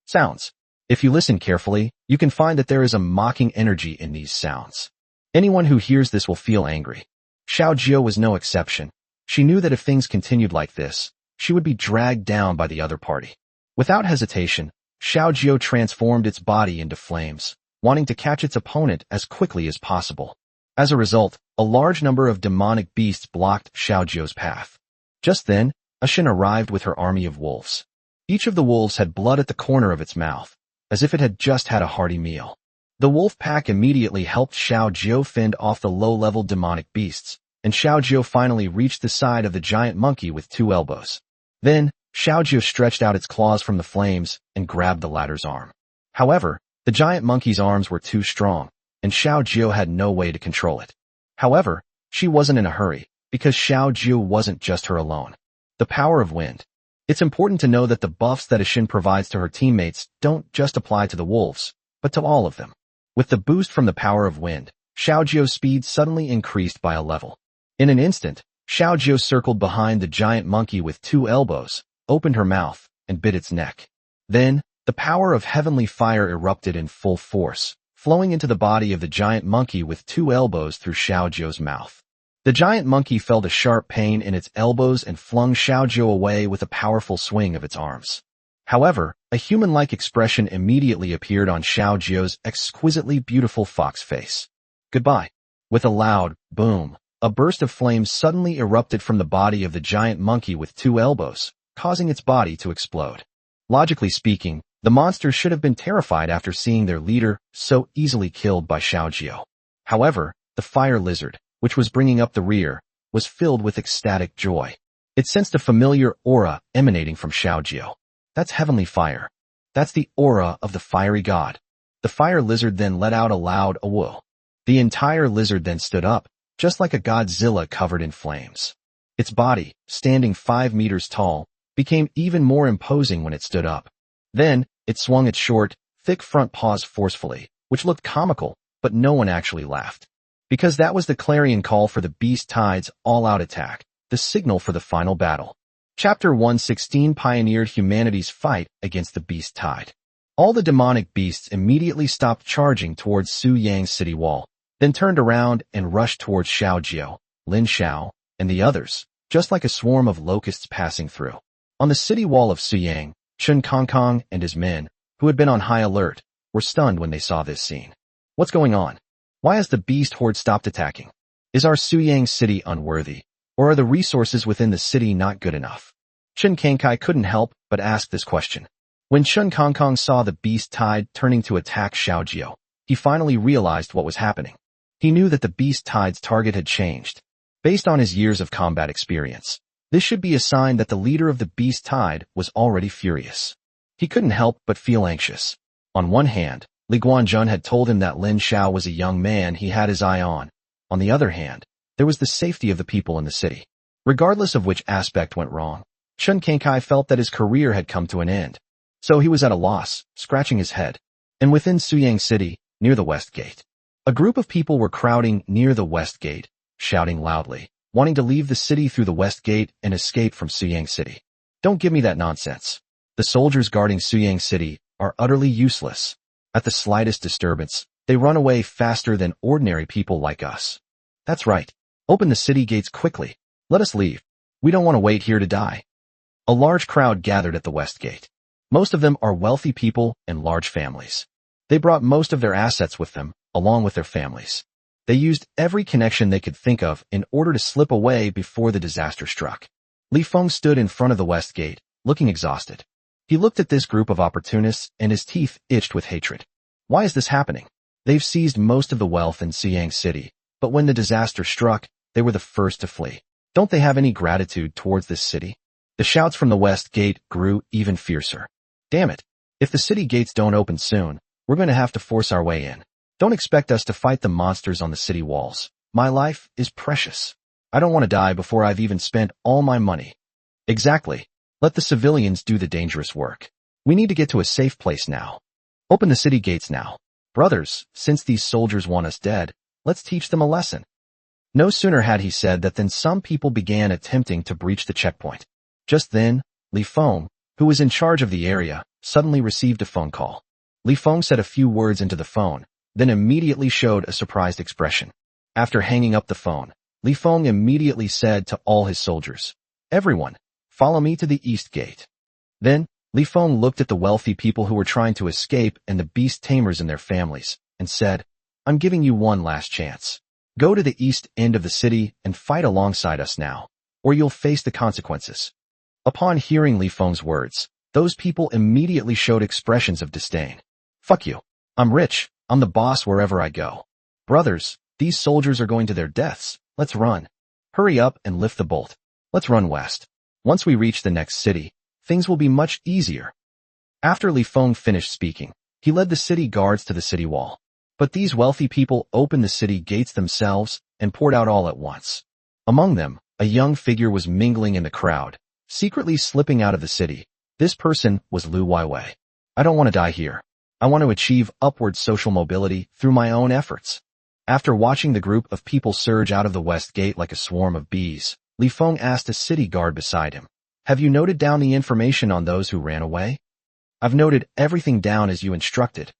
Speaker 1: sounds. If you listen carefully, you can find that there is a mocking energy in these sounds. Anyone who hears this will feel angry. Xiaojiao was no exception. She knew that if things continued like this, she would be dragged down by the other party. Without hesitation, Xiaojiao transformed its body into flames, wanting to catch its opponent as quickly as possible. As a result, a large number of demonic beasts blocked Xiaojiao's path. Just then, Ashin arrived with her army of wolves. Each of the wolves had blood at the corner of its mouth, as if it had just had a hearty meal. The wolf pack immediately helped Xiaojiao fend off the low-level demonic beasts, and Xiaojiao finally reached the side of the giant monkey with 2 elbows. Then, Xiaojiao stretched out its claws from the flames and grabbed the latter's arm. However, the giant monkey's arms were too strong, and Xiaojiao had no way to control it. However, she wasn't in a hurry, because Xiaojiao wasn't just her alone. The power of wind. It's important to know that the buffs that Ashin provides to her teammates don't just apply to the wolves, but to all of them. With the boost from the power of wind, Xiaojiao's speed suddenly increased by a level. In an instant, Xiaojiao circled behind the giant monkey with 2 elbows, opened her mouth, and bit its neck. Then, the power of heavenly fire erupted in full force, flowing into the body of the giant monkey with 2 elbows through Xiaojiao's mouth. The giant monkey felt a sharp pain in its elbows and flung Xiaojiao away with a powerful swing of its arms. However, a human-like expression immediately appeared on Xiaojiao's exquisitely beautiful fox face. Goodbye. With a loud boom, a burst of flames suddenly erupted from the body of the giant monkey with 2 elbows, causing its body to explode. Logically speaking, the monsters should have been terrified after seeing their leader so easily killed by Xiaojiao. However, the fire lizard, which was bringing up the rear, was filled with ecstatic joy. It sensed a familiar aura emanating from Xiaojiao. That's heavenly fire. That's the aura of the fiery god. The fire lizard then let out a loud awoo. The entire lizard then stood up, just like a Godzilla covered in flames. Its body, standing 5 meters tall, became even more imposing when it stood up. Then, it swung its short, thick front paws forcefully, which looked comical, but no one actually laughed. Because that was the clarion call for the Beast Tide's all-out attack, the signal for the final battle. Chapter 116 pioneered humanity's fight against the Beast Tide. All the demonic beasts immediately stopped charging towards Su Yang's city wall, then turned around and rushed towards Xiaojiao, Lin Xiao, and the others, just like a swarm of locusts passing through. On the city wall of Suyang, Chen Kongkong and his men, who had been on high alert, were stunned when they saw this scene. What's going on? Why has the beast horde stopped attacking? Is our Suyang city unworthy, or are the resources within the city not good enough? Chen Kangkai couldn't help but ask this question. When Chen Kongkong saw the Beast Tide turning to attack Xiaojiao, he finally realized what was happening. He knew that the Beast Tide's target had changed. Based on his years of combat experience, this should be a sign that the leader of the Beast Tide was already furious. He couldn't help but feel anxious. On one hand, Li Guanjun had told him that Lin Xiao was a young man he had his eye on. On the other hand, there was the safety of the people in the city. Regardless of which aspect went wrong, Chen Kangkai felt that his career had come to an end. So he was at a loss, scratching his head. And within Suyang City, near the West Gate, a group of people were crowding near the West Gate, shouting loudly, wanting to leave the city through the West Gate and escape from Suyang City. Don't give me that nonsense. The soldiers guarding Suyang City are utterly useless. At the slightest disturbance, they run away faster than ordinary people like us. That's right. Open the city gates quickly. Let us leave. We don't want to wait here to die. A large crowd gathered at the West Gate. Most of them are wealthy people and large families. They brought most of their assets with them, along with their families. They used every connection they could think of in order to slip away before the disaster struck. Li Feng stood in front of the West Gate, looking exhausted. He looked at this group of opportunists and his teeth itched with hatred. Why is this happening? They've seized most of the wealth in Suyang City, but when the disaster struck, they were the first to flee. Don't they have any gratitude towards this city? The shouts from the West Gate grew even fiercer. Damn it. If the city gates don't open soon, we're going to have to force our way in. Don't expect us to fight the monsters on the city walls. My life is precious. I don't want to die before I've even spent all my money. Exactly. Let the civilians do the dangerous work. We need to get to a safe place now. Open the city gates now. Brothers, since these soldiers want us dead, let's teach them a lesson. No sooner had he said that than some people began attempting to breach the checkpoint. Just then, Li Feng, who was in charge of the area, suddenly received a phone call. Li Feng said a few words into the phone, then immediately showed a surprised expression. After hanging up the phone, Li Feng immediately said to all his soldiers, "Everyone, follow me to the east gate." Then, Li Feng looked at the wealthy people who were trying to escape and the beast tamers and their families, and said, "I'm giving you one last chance. Go to the east end of the city and fight alongside us now, or you'll face the consequences." Upon hearing Li Feng's words, those people immediately showed expressions of disdain. "Fuck you. I'm rich. I'm the boss wherever I go. Brothers, these soldiers are going to their deaths. Let's run. Hurry up and lift the bolt. Let's run west. Once we reach the next city, things will be much easier." After Li Feng finished speaking, he led the city guards to the city wall. But these wealthy people opened the city gates themselves and poured out all at once. Among them, a young figure was mingling in the crowd, secretly slipping out of the city. This person was Lu Weiwei. "I don't want to die here. I want to achieve upward social mobility through my own efforts." After watching the group of people surge out of the west gate like a swarm of bees, Li Feng asked a city guard beside him, "Have you noted down the information on those who ran away?" "I've noted everything down as you instructed."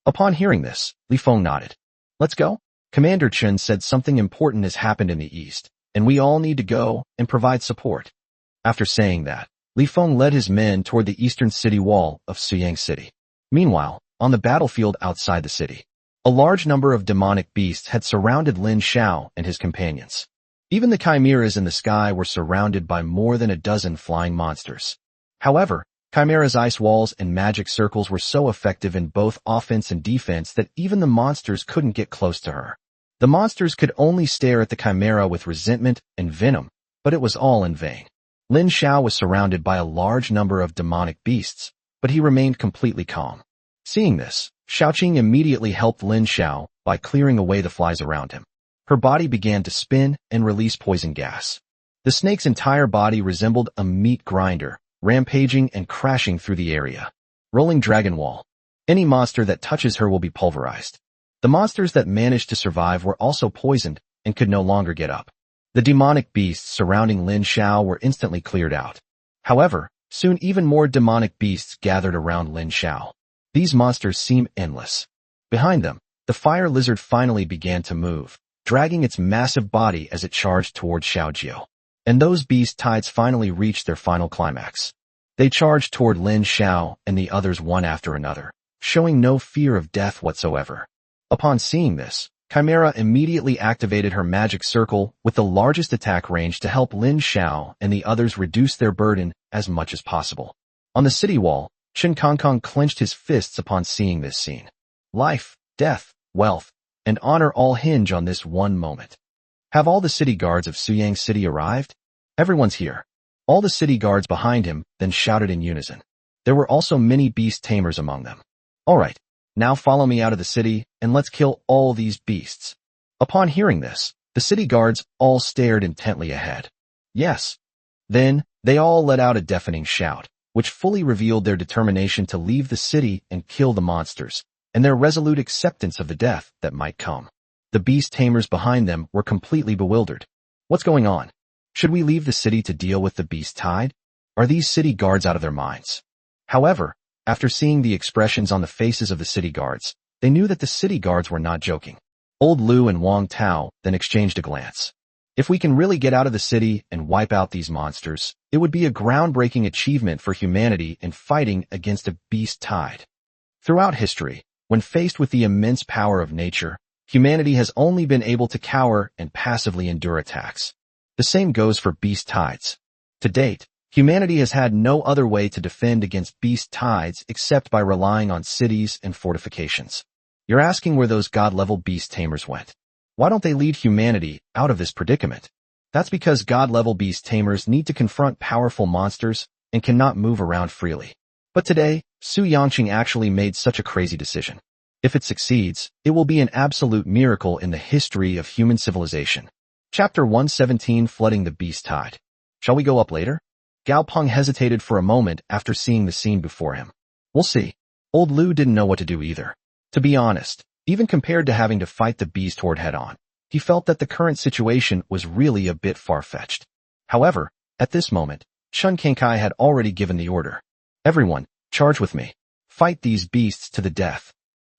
Speaker 1: Upon hearing this, Li Feng nodded. "Let's go." Commander Chen said something important has happened in the east, and we all need to go and provide support. After saying that, Li Feng led his men toward the eastern city wall of Suyang City. Meanwhile, on the battlefield outside the city, a large number of demonic beasts had surrounded Lin Xiao and his companions. Even the chimeras in the sky were surrounded by more than a dozen flying monsters. However, Chimera's ice walls and magic circles were so effective in both offense and defense that even the monsters couldn't get close to her. The monsters could only stare at the Chimera with resentment and venom, but it was all in vain. Lin Xiao was surrounded by a large number of demonic beasts, but he remained completely calm. Seeing this, Xiaoqing immediately helped Lin Xiao by clearing away the flies around him. Her body began to spin and release poison gas. The snake's entire body resembled a meat grinder, rampaging and crashing through the area. Rolling Dragon Wall. Any monster that touches her will be pulverized. The monsters that managed to survive were also poisoned and could no longer get up. The demonic beasts surrounding Lin Xiao were instantly cleared out. However, soon even more demonic beasts gathered around Lin Xiao. These monsters seemed endless. Behind them, the fire lizard finally began to move, dragging its massive body as it charged toward Xiaojiu. And those beast tides finally reached their final climax. They charged toward Lin Xiao and the others one after another, showing no fear of death whatsoever. Upon seeing this, Chimera immediately activated her magic circle with the largest attack range to help Lin Xiao and the others reduce their burden as much as possible. On the city wall, Chen Kongkong clenched his fists upon seeing this scene. Life, death, wealth, and honor all hinge on this one moment. Have all the city guards of Suyang City arrived? Everyone's here. All the city guards behind him then shouted in unison. There were also many beast tamers among them. All right, now follow me out of the city and let's kill all these beasts. Upon hearing this, the city guards all stared intently ahead. Yes. Then, they all let out a deafening shout, which fully revealed their determination to leave the city and kill the monsters, and their resolute acceptance of the death that might come. The beast tamers behind them were completely bewildered. What's going on? Should we leave the city to deal with the beast tide? Are these city guards out of their minds? However, after seeing the expressions on the faces of the city guards, they knew that the city guards were not joking. Old Lu and Wang Tao then exchanged a glance. If we can really get out of the city and wipe out these monsters, it would be a groundbreaking achievement for humanity in fighting against a beast tide. Throughout history, when faced with the immense power of nature, humanity has only been able to cower and passively endure attacks. The same goes for beast tides. To date, humanity has had no other way to defend against beast tides except by relying on cities and fortifications. You're asking where those god-level beast tamers went. Why don't they lead humanity out of this predicament? That's because god-level beast tamers need to confront powerful monsters and cannot move around freely. But today, Su Yangqing actually made such a crazy decision. If it succeeds, it will be an absolute miracle in the history of human civilization. Chapter 117, Flooding the Beast Tide. Shall we go up later? Gao Peng hesitated for a moment after seeing the scene before him. We'll see. Old Lu didn't know what to do either. To be honest, even compared to having to fight the beast horde head-on, he felt that the current situation was really a bit far-fetched. However, at this moment, Chen Kangkai had already given the order. Everyone, charge with me. Fight these beasts to the death.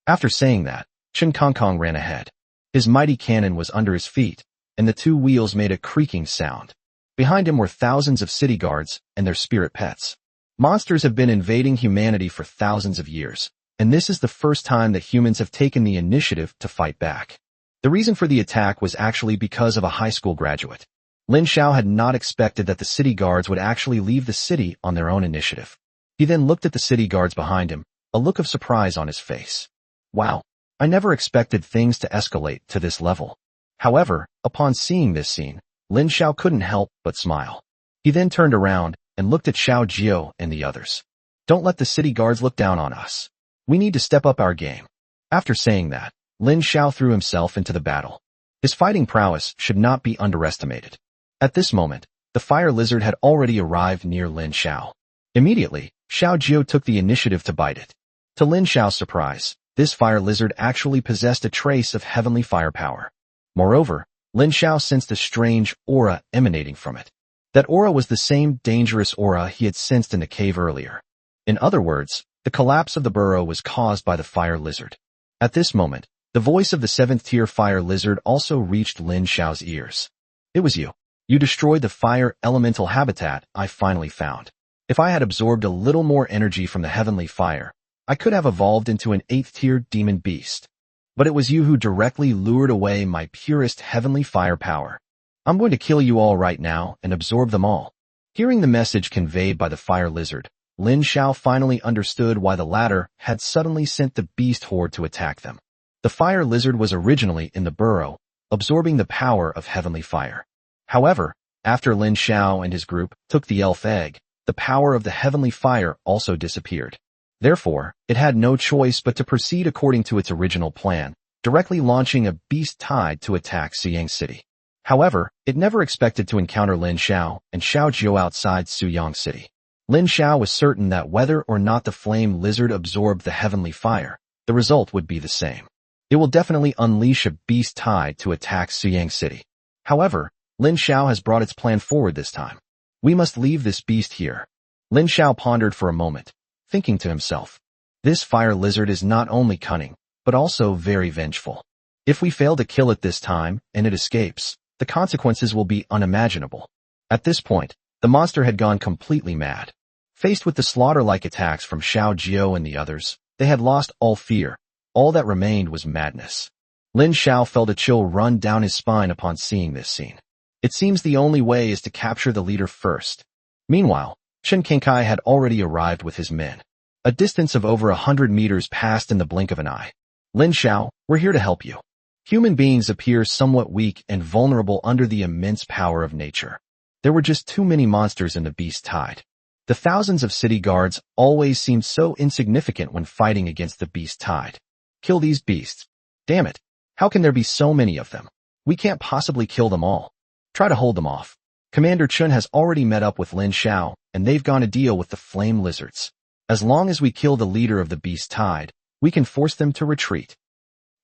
Speaker 1: After saying that, Chen Kangkong ran ahead. His mighty cannon was under his feet, and the two wheels made a creaking sound. Behind him were thousands of city guards and their spirit pets. Monsters have been invading humanity for thousands of years, and this is the first time that humans have taken the initiative to fight back. The reason for the attack was actually because of a high school graduate. Lin Xiao had not expected that the city guards would actually leave the city on their own initiative. He then looked at the city guards behind him, a look of surprise on his face. Wow, I never expected things to escalate to this level. However, upon seeing this scene, Lin Xiao couldn't help but smile. He then turned around and looked at Xiao Jiao and the others. Don't let the city guards look down on us. We need to step up our game. After saying that, Lin Xiao threw himself into the battle. His fighting prowess should not be underestimated. At this moment, the fire lizard had already arrived near Lin Xiao. Immediately, Xiao Jiao took the initiative to bite it. To Lin Xiao's surprise, this fire lizard actually possessed a trace of heavenly firepower. Moreover, Lin Xiao sensed a strange aura emanating from it. That aura was the same dangerous aura he had sensed in the cave earlier. In other words, the collapse of the burrow was caused by the fire lizard. At this moment, the voice of the 7th-tier fire lizard also reached Lin Xiao's ears. It was you. You destroyed the fire elemental habitat I finally found. If I had absorbed a little more energy from the heavenly fire, I could have evolved into an 8th-tier demon beast. But it was you who directly lured away my purest heavenly firepower. I'm going to kill you all right now and absorb them all. Hearing the message conveyed by the fire lizard, Lin Xiao finally understood why the latter had suddenly sent the beast horde to attack them. The fire lizard was originally in the burrow, absorbing the power of heavenly fire. However, after Lin Xiao and his group took the elf egg, the power of the heavenly fire also disappeared. Therefore, it had no choice but to proceed according to its original plan, directly launching a beast tide to attack Suyang City. However, it never expected to encounter Lin Xiao and Xiao Jiao outside Suyang City. Lin Xiao was certain that whether or not the flame lizard absorbed the heavenly fire, the result would be the same. It will definitely unleash a beast tide to attack Suyang City. However, Lin Xiao has brought its plan forward this time. We must leave this beast here. Lin Xiao pondered for a moment, thinking to himself, this fire lizard is not only cunning, but also very vengeful. If we fail to kill it this time and it escapes, the consequences will be unimaginable. At this point, the monster had gone completely mad. Faced with the slaughter-like attacks from Xiao Jiao and the others, they had lost all fear. All that remained was madness. Lin Xiao felt a chill run down his spine upon seeing this scene. It seems the only way is to capture the leader first. Meanwhile, Chen Kangkai had already arrived with his men. A distance of over 100 meters passed in the blink of an eye. Lin Xiao, we're here to help you. Human beings appear somewhat weak and vulnerable under the immense power of nature. There were just too many monsters in the beast tide. The thousands of city guards always seemed so insignificant when fighting against the beast tide. Kill these beasts. Damn it. How can there be so many of them? We can't possibly kill them all. Try to hold them off. Commander Chun has already met up with Lin Xiao, and they've gone to deal with the flame lizards. As long as we kill the leader of the beast tide, we can force them to retreat.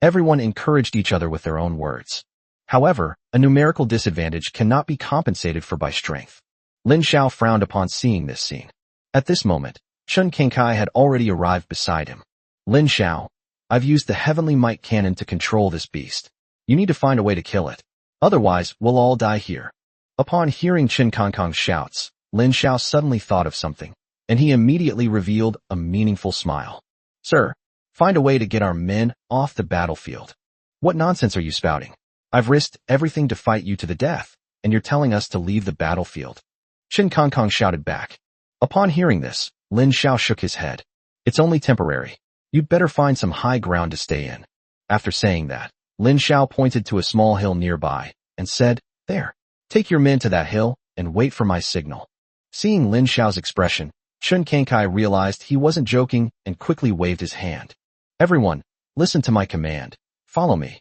Speaker 1: Everyone encouraged each other with their own words. However, a numerical disadvantage cannot be compensated for by strength. Lin Xiao frowned upon seeing this scene. At this moment, Chen Kangkai had already arrived beside him. Lin Xiao, I've used the heavenly might cannon to control this beast. You need to find a way to kill it. Otherwise, we'll all die here. Upon hearing Chen Kangkong's shouts, Lin Xiao suddenly thought of something, and he immediately revealed a meaningful smile. Sir, find a way to get our men off the battlefield. What nonsense are you spouting? I've risked everything to fight you to the death, and you're telling us to leave the battlefield. Chen Kangkong shouted back. Upon hearing this, Lin Xiao shook his head. It's only temporary. You'd better find some high ground to stay in. After saying that, Lin Xiao pointed to a small hill nearby and said, There, take your men to that hill and wait for my signal. Seeing Lin Xiao's expression, Chen Kangkai realized he wasn't joking and quickly waved his hand. Everyone, listen to my command. Follow me.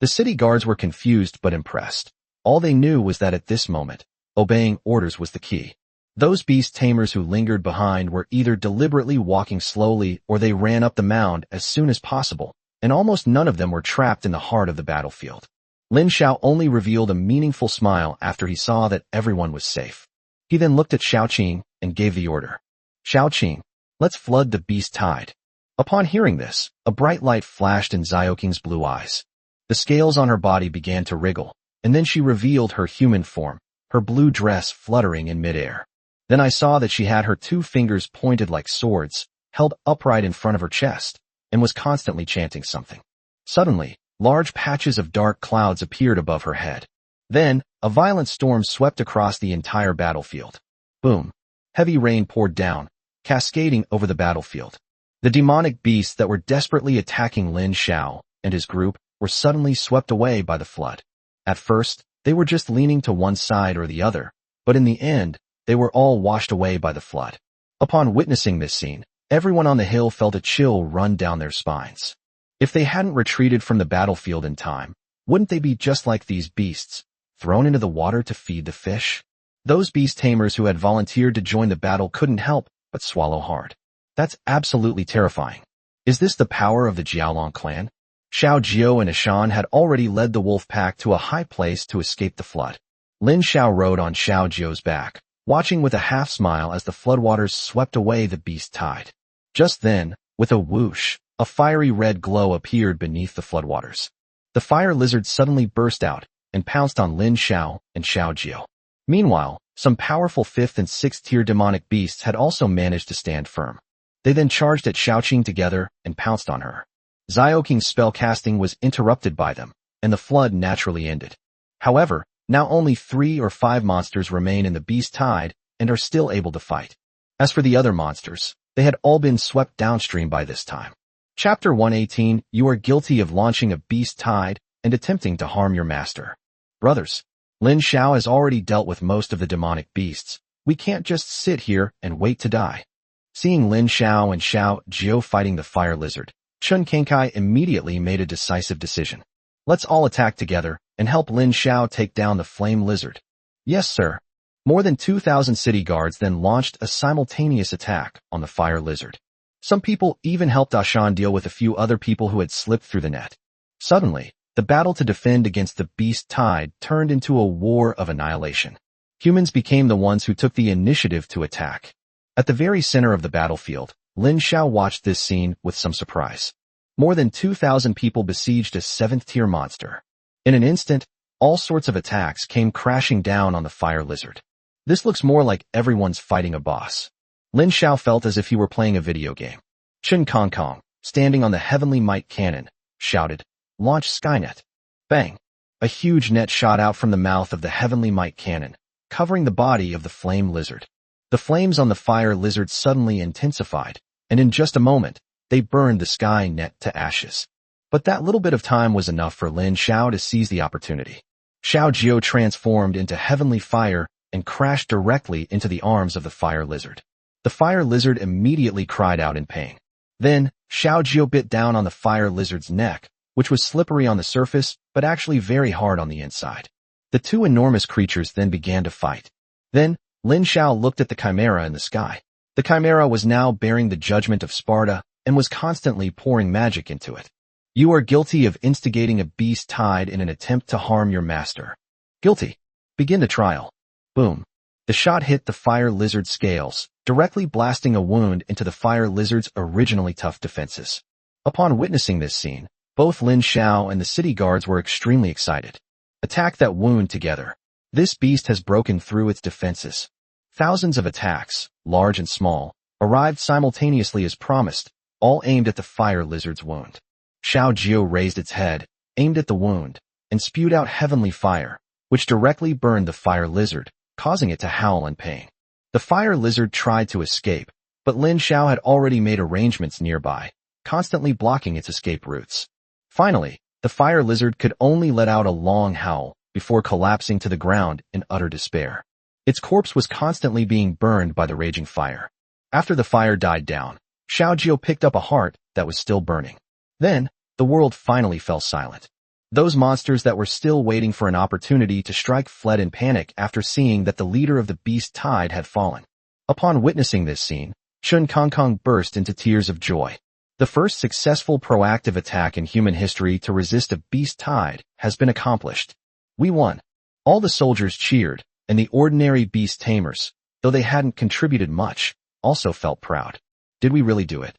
Speaker 1: The city guards were confused but impressed. All they knew was that at this moment, obeying orders was the key. Those beast tamers who lingered behind were either deliberately walking slowly or they ran up the mound as soon as possible, and almost none of them were trapped in the heart of the battlefield. Lin Xiao only revealed a meaningful smile after he saw that everyone was safe. He then looked at Xiaoqing and gave the order. Xiaoqing, let's flood the beast tide. Upon hearing this, a bright light flashed in Xiaoqing's blue eyes. The scales on her body began to wriggle, and then she revealed her human form, her blue dress fluttering in midair. Then I saw that she had her 2 fingers pointed like swords, held upright in front of her chest, and was constantly chanting something. Suddenly, large patches of dark clouds appeared above her head. Then, a violent storm swept across the entire battlefield. Boom! Heavy rain poured down, cascading over the battlefield. The demonic beasts that were desperately attacking Lin Xiao and his group were suddenly swept away by the flood. At first, they were just leaning to one side or the other, but in the end, they were all washed away by the flood. Upon witnessing this scene, everyone on the hill felt a chill run down their spines. If they hadn't retreated from the battlefield in time, wouldn't they be just like these beasts, thrown into the water to feed the fish? Those beast tamers who had volunteered to join the battle couldn't help but swallow hard. That's absolutely terrifying. Is this the power of the Jiaolong clan? Xiao Jiao and Ishan had already led the wolf pack to a high place to escape the flood. Lin Xiao rode on Xiao Jiao's back, watching with a half smile as the floodwaters swept away the beast tide. Just then, with a whoosh, a fiery red glow appeared beneath the floodwaters. The fire lizard suddenly burst out and pounced on Lin Xiao and Xiao Jiao. Meanwhile, some powerful 5th and 6th tier demonic beasts had also managed to stand firm. They then charged at Xiaoqing together and pounced on her. Xiaoqing's spell casting was interrupted by them, and the flood naturally ended. However, now only 3 or 5 monsters remain in the beast tide and are still able to fight. As for the other monsters, they had all been swept downstream by this time. Chapter 118, You are guilty of launching a beast tide and attempting to harm your master. Brothers, Lin Xiao has already dealt with most of the demonic beasts. We can't just sit here and wait to die. Seeing Lin Xiao and Xiao Jiao fighting the fire lizard, Chun Kenkai immediately made a decisive decision. Let's all attack together and help Lin Xiao take down the flame lizard. Yes, sir. More than 2,000 city guards then launched a simultaneous attack on the fire lizard. Some people even helped Ashan deal with a few other people who had slipped through the net. Suddenly, the battle to defend against the beast tide turned into a war of annihilation. Humans became the ones who took the initiative to attack. At the very center of the battlefield, Lin Xiao watched this scene with some surprise. More than 2,000 people besieged a 7th tier monster. In an instant, all sorts of attacks came crashing down on the fire lizard. This looks more like everyone's fighting a boss. Lin Xiao felt as if he were playing a video game. Chun Kong, standing on the heavenly might cannon, shouted, Launch Skynet. Bang! A huge net shot out from the mouth of the heavenly might cannon, covering the body of the flame lizard. The flames on the fire lizard suddenly intensified, and in just a moment, they burned the sky net to ashes. But that little bit of time was enough for Lin Xiao to seize the opportunity. Xiao Jiao transformed into heavenly fire and crashed directly into the arms of the fire lizard. The fire lizard immediately cried out in pain. Then, Xiao Jiao bit down on the fire lizard's neck, which was slippery on the surface, but actually very hard on the inside. The 2 enormous creatures then began to fight. Then, Lin Xiao looked at the chimera in the sky. The chimera was now bearing the judgment of Sparta and was constantly pouring magic into it. You are guilty of instigating a beast tide in an attempt to harm your master. Guilty. Begin the trial. Boom. The shot hit the fire lizard's scales, directly blasting a wound into the fire lizard's originally tough defenses. Upon witnessing this scene, both Lin Xiao and the city guards were extremely excited. Attack that wound together. This beast has broken through its defenses. Thousands of attacks, large and small, arrived simultaneously as promised, all aimed at the fire lizard's wound. Xiao Jiao raised its head, aimed at the wound, and spewed out heavenly fire, which directly burned the fire lizard, causing it to howl in pain. The fire lizard tried to escape, but Lin Xiao had already made arrangements nearby, constantly blocking its escape routes. Finally, the fire lizard could only let out a long howl before collapsing to the ground in utter despair. Its corpse was constantly being burned by the raging fire. After the fire died down, Xiao Jiao picked up a heart that was still burning. Then, the world finally fell silent. Those monsters that were still waiting for an opportunity to strike fled in panic after seeing that the leader of the beast tide had fallen. Upon witnessing this scene, Chun Kong burst into tears of joy. The first successful proactive attack in human history to resist a beast tide has been accomplished. We won. All the soldiers cheered, and the ordinary beast tamers, though they hadn't contributed much, also felt proud. Did we really do it?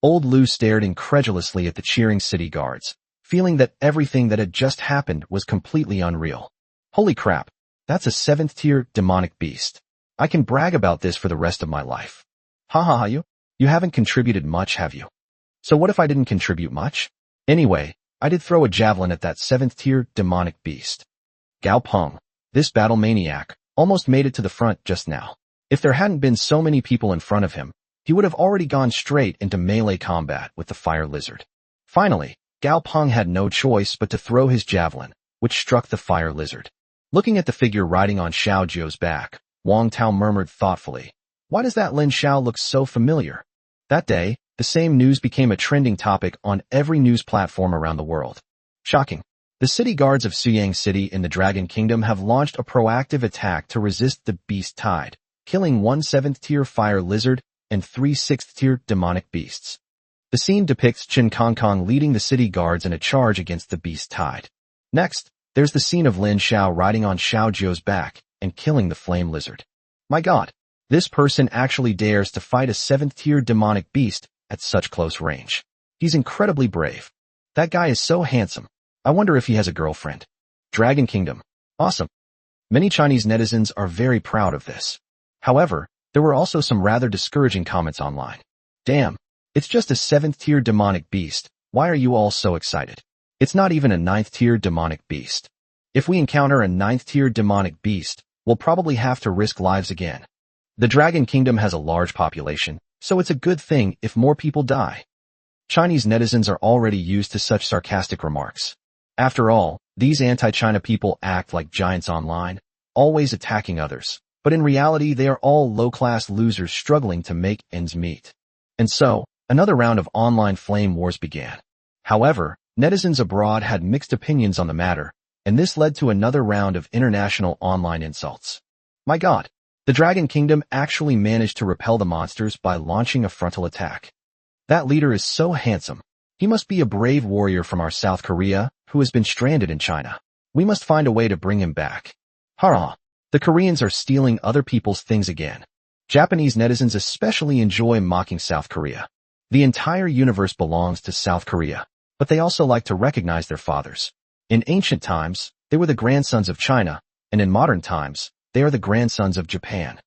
Speaker 1: Old Lu stared incredulously at the cheering city guards, feeling that everything that had just happened was completely unreal. Holy crap, that's a 7th-tier demonic beast. I can brag about this for the rest of my life. Ha ha ha, you haven't contributed much, have you? So what if I didn't contribute much? Anyway, I did throw a javelin at that 7th-tier demonic beast. Gao Peng, this battle maniac, almost made it to the front just now. If there hadn't been so many people in front of him, he would have already gone straight into melee combat with the fire lizard. Finally, Gao Peng had no choice but to throw his javelin, which struck the fire lizard. Looking at the figure riding on Xiao Zhou's back, Wang Tao murmured thoughtfully, "Why does that Lin Xiao look so familiar?" That day, the same news became a trending topic on every news platform around the world. Shocking. The city guards of Suyang City in the Dragon Kingdom have launched a proactive attack to resist the beast tide, killing 1 7th-tier fire lizard and 3 6th-tier demonic beasts. The scene depicts Chun Kong leading the city guards in a charge against the beast tide. Next, there's the scene of Lin Xiao riding on Xiao Zhou's back and killing the flame lizard. My god, this person actually dares to fight a 7th-tier demonic beast at such close range. He's incredibly brave. That guy is so handsome. I wonder if he has a girlfriend. Dragon Kingdom. Awesome. Many Chinese netizens are very proud of this. However, there were also some rather discouraging comments online. Damn, it's just a 7th-tier demonic beast. Why are you all so excited? It's not even a 9th-tier demonic beast. If we encounter a 9th-tier demonic beast, we'll probably have to risk lives again. The Dragon Kingdom has a large population, so it's a good thing if more people die. Chinese netizens are already used to such sarcastic remarks. After all, these anti-China people act like giants online, always attacking others, but in reality they are all low-class losers struggling to make ends meet. And so, another round of online flame wars began. However, netizens abroad had mixed opinions on the matter, and this led to another round of international online insults. My god, the Dragon Kingdom actually managed to repel the monsters by launching a frontal attack. That leader is so handsome. He must be a brave warrior from our South Korea, who has been stranded in China. We must find a way to bring him back. Hurrah! The Koreans are stealing other people's things again. Japanese netizens especially enjoy mocking South Korea. The entire universe belongs to South Korea, but they also like to recognize their fathers. In ancient times, they were the grandsons of China, and in modern times, they are the grandsons of Japan.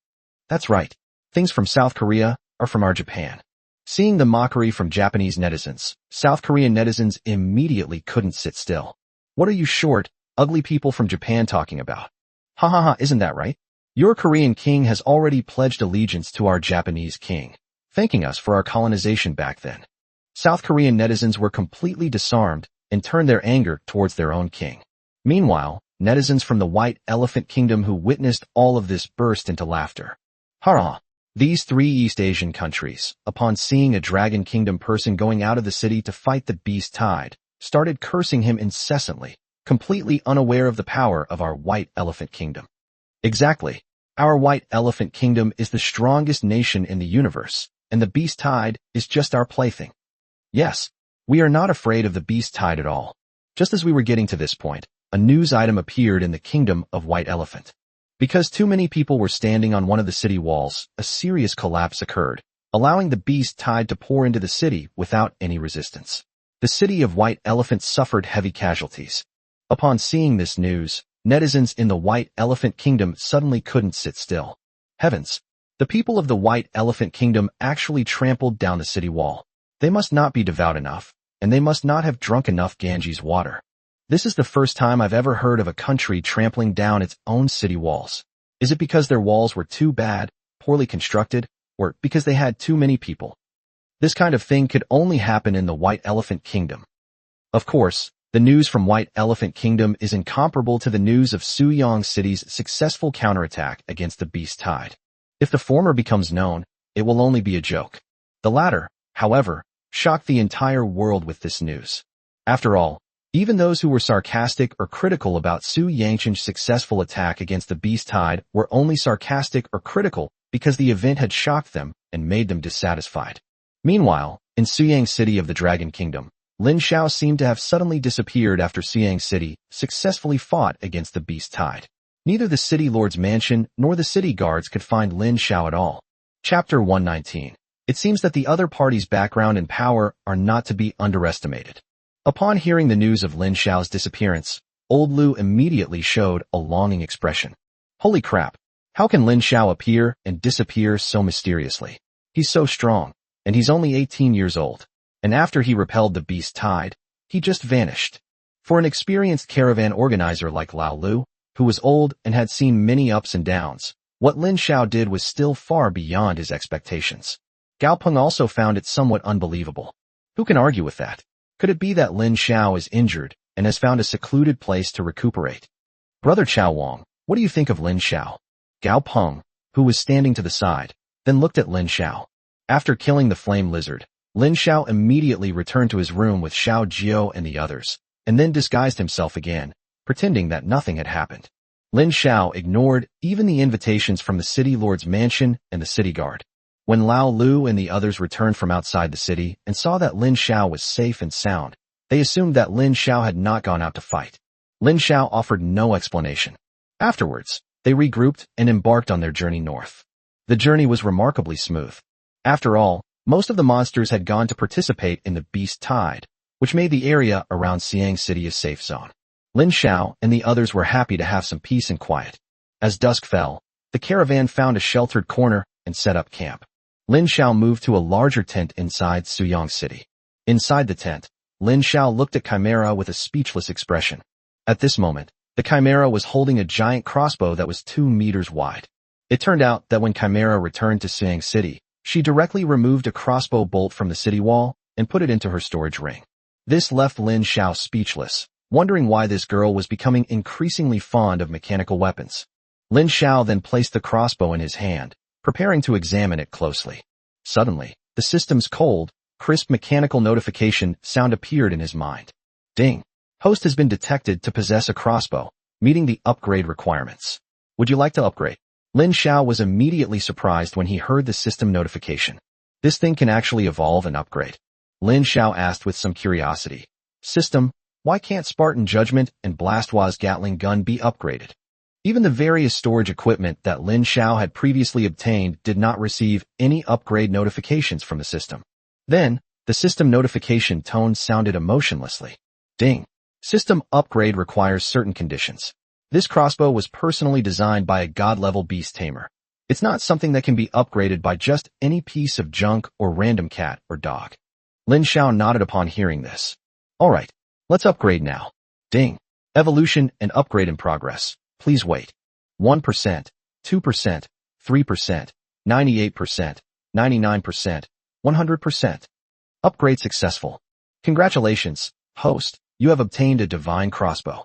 Speaker 1: That's right. Things from South Korea are from our Japan. Seeing the mockery from Japanese netizens, South Korean netizens immediately couldn't sit still. What are you short, ugly people from Japan talking about? Ha ha ha, isn't that right? Your Korean king has already pledged allegiance to our Japanese king, thanking us for our colonization back then. South Korean netizens were completely disarmed and turned their anger towards their own king. Meanwhile, netizens from the White Elephant Kingdom who witnessed all of this burst into laughter. Hurrah! These 3 East Asian countries, upon seeing a Dragon Kingdom person going out of the city to fight the beast tide, started cursing him incessantly, completely unaware of the power of our White Elephant Kingdom. Exactly. Our White Elephant Kingdom is the strongest nation in the universe, and the beast tide is just our plaything. Yes, we are not afraid of the beast tide at all. Just as we were getting to this point, a news item appeared in the Kingdom of White Elephant. Because too many people were standing on one of the city walls, a serious collapse occurred, allowing the beast tide to pour into the city without any resistance. The city of White Elephant suffered heavy casualties. Upon seeing this news, netizens in the White Elephant Kingdom suddenly couldn't sit still. Heavens! The people of the White Elephant Kingdom actually trampled down the city wall. They must not be devout enough, and they must not have drunk enough Ganges water. This is the first time I've ever heard of a country trampling down its own city walls. Is it because their walls were too bad, poorly constructed, or because they had too many people? This kind of thing could only happen in the White Elephant Kingdom. Of course, the news from White Elephant Kingdom is incomparable to the news of Suyang City's successful counterattack against the beast tide. If the former becomes known, it will only be a joke. The latter, however, shocked the entire world with this news. After all, Even those who were sarcastic or critical about Su Yangchen's successful attack against the Beast Tide were only sarcastic or critical because the event had shocked them and made them dissatisfied. Meanwhile, in Suyang City of the Dragon Kingdom, Lin Xiao seemed to have suddenly disappeared after Suyang City successfully fought against the Beast Tide. Neither the city lord's mansion nor the city guards could find Lin Xiao at all. Chapter 119. It seems that the other party's background and power are not to be underestimated. Upon hearing the news of Lin Xiao's disappearance, Old Lu immediately showed a longing expression. Holy crap! How can Lin Xiao appear and disappear so mysteriously? He's so strong, and he's only 18 years old. And after he repelled the Beast Tide, he just vanished. For an experienced caravan organizer like Lao Lu, who was old and had seen many ups and downs, what Lin Xiao did was still far beyond his expectations. Gao Peng also found it somewhat unbelievable. Who can argue with that? Could it be that Lin Xiao is injured and has found a secluded place to recuperate? Brother Chao Wang, what do you think of Lin Xiao? Gao Peng, who was standing to the side, then looked at Lin Xiao. After killing the flame lizard, Lin Xiao immediately returned to his room with Xiao Jiao and the others, and then disguised himself again, pretending that nothing had happened. Lin Xiao ignored even the invitations from the city lord's mansion and the city guard. When Lao Lu and the others returned from outside the city and saw that Lin Xiao was safe and sound, they assumed that Lin Xiao had not gone out to fight. Lin Xiao offered no explanation. Afterwards, they regrouped and embarked on their journey north. The journey was remarkably smooth. After all, most of the monsters had gone to participate in the Beast Tide, which made the area around Siang City a safe zone. Lin Xiao and the others were happy to have some peace and quiet. As dusk fell, the caravan found a sheltered corner and set up camp. Lin Xiao moved to a larger tent inside Suyang City. Inside the tent, Lin Xiao looked at Chimera with a speechless expression. At this moment, the Chimera was holding a giant crossbow that was 2 meters wide. It turned out that when Chimera returned to Siang City, she directly removed a crossbow bolt from the city wall and put it into her storage ring. This left Lin Xiao speechless, wondering why this girl was becoming increasingly fond of mechanical weapons. Lin Xiao then placed the crossbow in his hand, preparing to examine it closely. Suddenly, the system's cold, crisp mechanical notification sound appeared in his mind. Ding! Host has been detected to possess a crossbow, meeting the upgrade requirements. Would you like to upgrade? Lin Xiao was immediately surprised when he heard the system notification. This thing can actually evolve and upgrade. Lin Xiao asked with some curiosity. System, why can't Spartan Judgment and Blastoise Gatling gun be upgraded? Even the various storage equipment that Lin Xiao had previously obtained did not receive any upgrade notifications from the system. Then, the system notification tone sounded emotionlessly. Ding! System upgrade requires certain conditions. This crossbow was personally designed by a god-level beast tamer. It's not something that can be upgraded by just any piece of junk or random cat or dog. Lin Xiao nodded upon hearing this. Alright, let's upgrade now. Ding! Evolution and upgrade in progress. Please wait. 1%, 2%, 3%, 98%, 99%, 100%. Upgrade successful. Congratulations, host, you have obtained a divine crossbow.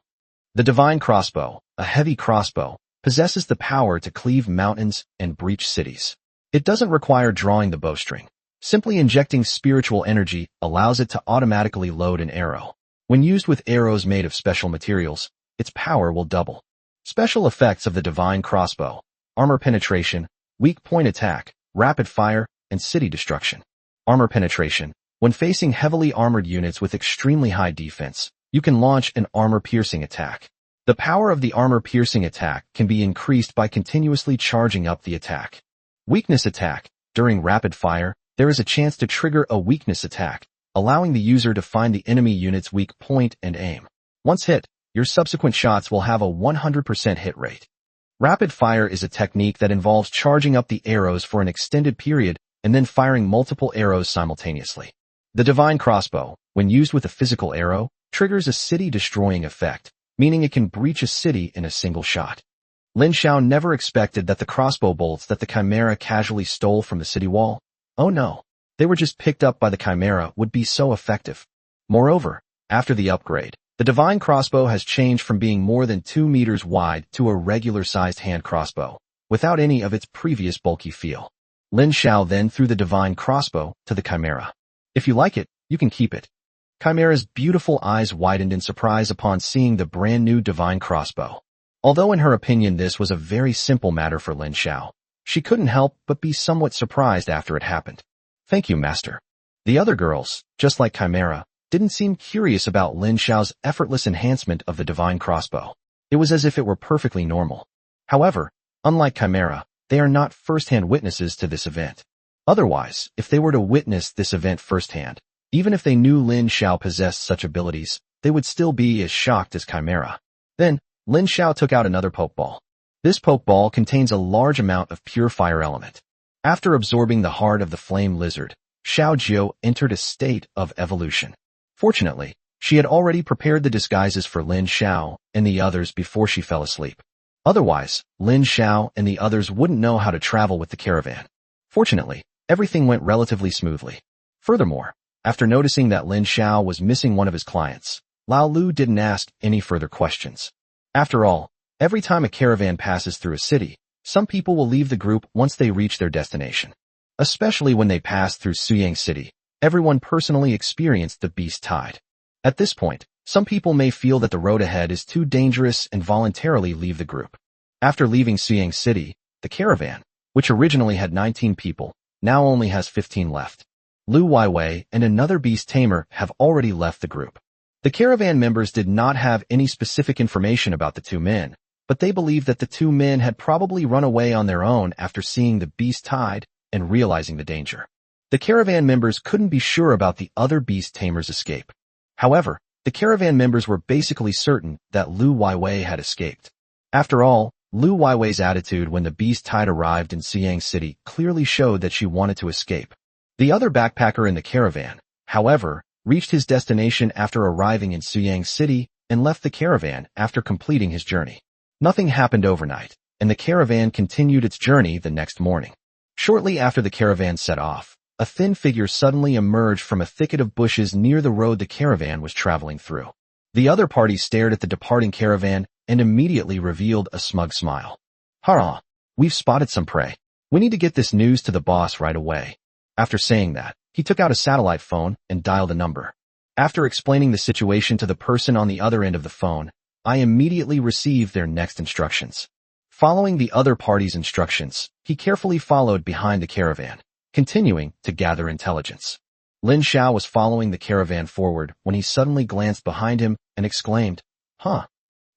Speaker 1: The divine crossbow, a heavy crossbow, possesses the power to cleave mountains and breach cities. It doesn't require drawing the bowstring. Simply injecting spiritual energy allows it to automatically load an arrow. When used with arrows made of special materials, its power will double. Special effects of the divine crossbow: armor penetration, weak point attack, rapid fire, and city destruction. Armor penetration. When facing heavily armored units with extremely high defense, you can launch an armor-piercing attack. The power of the armor-piercing attack can be increased by continuously charging up the attack. Weakness attack. During rapid fire, there is a chance to trigger a weakness attack, allowing the user to find the enemy unit's weak point and aim. Once hit, your subsequent shots will have a 100% hit rate. Rapid fire is a technique that involves charging up the arrows for an extended period and then firing multiple arrows simultaneously. The divine crossbow, when used with a physical arrow, triggers a city-destroying effect, meaning it can breach a city in a single shot. Lin Xiao never expected that the crossbow bolts that the Chimera casually stole from the city wall, oh no, they were just picked up by the Chimera, would be so effective. Moreover, after the upgrade, the divine crossbow has changed from being more than 2 meters wide to a regular-sized hand crossbow, without any of its previous bulky feel. Lin Xiao then threw the divine crossbow to the Chimera. If you like it, you can keep it. Chimera's beautiful eyes widened in surprise upon seeing the brand new divine crossbow. Although in her opinion this was a very simple matter for Lin Xiao, she couldn't help but be somewhat surprised after it happened. Thank you, master. The other girls, just like Chimera, didn't seem curious about Lin Xiao's effortless enhancement of the divine crossbow. It was as if it were perfectly normal. However, unlike Chimera, they are not first-hand witnesses to this event. Otherwise, if they were to witness this event firsthand, even if they knew Lin Xiao possessed such abilities, they would still be as shocked as Chimera. Then, Lin Xiao took out another pokeball. This pokeball contains a large amount of pure fire element. After absorbing the heart of the flame lizard, Xiao Jiu entered a state of evolution. Fortunately, she had already prepared the disguises for Lin Xiao and the others before she fell asleep. Otherwise, Lin Xiao and the others wouldn't know how to travel with the caravan. Fortunately, everything went relatively smoothly. Furthermore, after noticing that Lin Xiao was missing one of his clients, Lao Lu didn't ask any further questions. After all, every time a caravan passes through a city, some people will leave the group once they reach their destination. Especially when they pass through Suyang City, everyone personally experienced the beast tide. At this point, some people may feel that the road ahead is too dangerous and voluntarily leave the group. After leaving Suyang City, the caravan, which originally had 19 people, now only has 15 left. Lu Weiwei and another beast tamer have already left the group. The caravan members did not have any specific information about the two men, but they believed that the two men had probably run away on their own after seeing the beast tide and realizing the danger. The caravan members couldn't be sure about the other beast tamers' escape. However, the caravan members were basically certain that Lu Weiwei had escaped. After all, Lu Weiwei's attitude when the beast tide arrived in Suyang City clearly showed that she wanted to escape. The other backpacker in the caravan, however, reached his destination after arriving in Suyang City and left the caravan after completing his journey. Nothing happened overnight, and the caravan continued its journey the next morning. Shortly after the caravan set off, a thin figure suddenly emerged from a thicket of bushes near the road the caravan was traveling through. The other party stared at the departing caravan and immediately revealed a smug smile. Hurrah! We've spotted some prey. We need to get this news to the boss right away. After saying that, he took out a satellite phone and dialed a number. After explaining the situation to the person on the other end of the phone, I immediately received their next instructions. Following the other party's instructions, he carefully followed behind the caravan, continuing to gather intelligence. Lin Xiao was following the caravan forward when he suddenly glanced behind him and exclaimed, "Huh."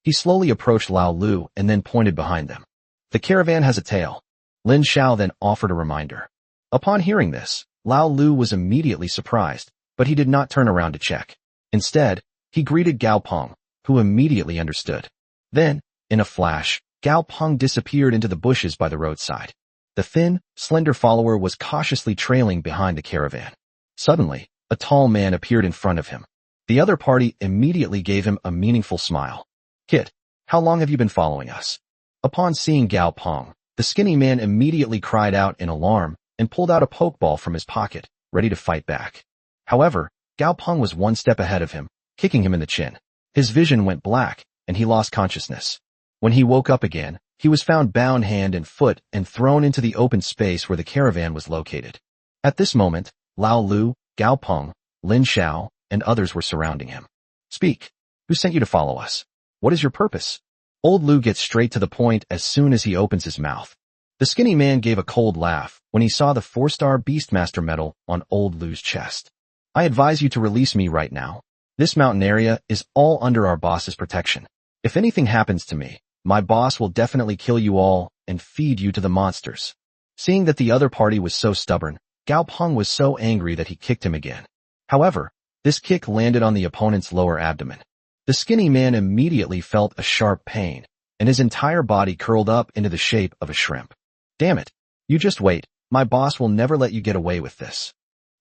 Speaker 1: He slowly approached Lao Lu and then pointed behind them. The caravan has a tail. Lin Xiao then offered a reminder. Upon hearing this, Lao Lu was immediately surprised, but he did not turn around to check. Instead, he greeted Gao Peng, who immediately understood. Then, in a flash, Gao Peng disappeared into the bushes by the roadside. The thin, slender follower was cautiously trailing behind the caravan. Suddenly, a tall man appeared in front of him. The other party immediately gave him a meaningful smile. "Kid, how long have you been following us?" Upon seeing Gao Peng, the skinny man immediately cried out in alarm and pulled out a pokeball from his pocket, ready to fight back. However, Gao Peng was one step ahead of him, kicking him in the chin. His vision went black, and he lost consciousness. When he woke up again, he was found bound hand and foot and thrown into the open space where the caravan was located. At this moment, Lao Lu, Gao Peng, Lin Xiao, and others were surrounding him. "Speak. Who sent you to follow us? What is your purpose?" Old Lu gets straight to the point as soon as he opens his mouth. The skinny man gave a cold laugh when he saw the 4-star Beastmaster medal on Old Lu's chest. "I advise you to release me right now. This mountain area is all under our boss's protection. If anything happens to me, my boss will definitely kill you all and feed you to the monsters." Seeing that the other party was so stubborn, Gao Peng was so angry that he kicked him again. However, this kick landed on the opponent's lower abdomen. The skinny man immediately felt a sharp pain, and his entire body curled up into the shape of a shrimp. "Damn it. You just wait. My boss will never let you get away with this."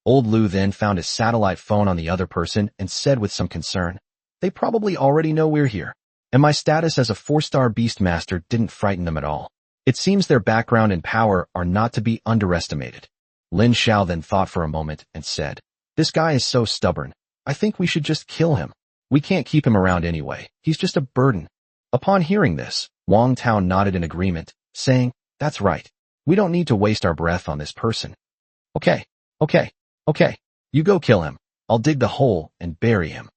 Speaker 1: Old Lu then found his satellite phone on the other person and said with some concern, "They probably already know we're here, and my status as a 4-star Beastmaster didn't frighten them at all. It seems their background and power are not to be underestimated." Lin Xiao then thought for a moment and said, "This guy is so stubborn. I think we should just kill him. We can't keep him around anyway. He's just a burden." Upon hearing this, Wang Tao nodded in agreement, saying, "That's right. We don't need to waste our breath on this person." Okay. You go kill him. I'll dig the hole and bury him.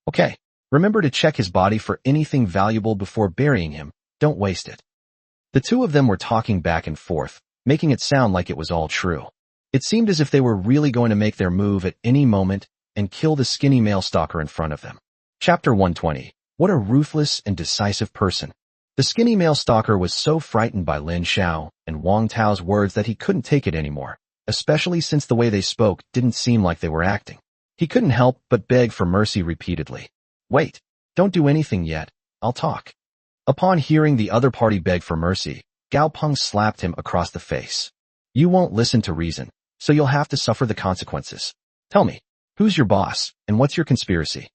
Speaker 1: Okay, remember to check his body for anything valuable before burying him. Don't waste it. The two of them were talking back and forth, making it sound like it was all true. It seemed as if they were really going to make their move at any moment and kill the skinny male stalker in front of them. Chapter 120. What a ruthless and decisive person. The skinny male stalker was so frightened by Lin Xiao and Wang Tao's words that he couldn't take it anymore, especially since the way they spoke didn't seem like they were acting. He couldn't help but beg for mercy repeatedly. Wait, don't do anything yet, I'll talk. Upon hearing the other party beg for mercy, Gao Peng slapped him across the face. You won't listen to reason, so you'll have to suffer the consequences. Tell me, who's your boss, and what's your conspiracy?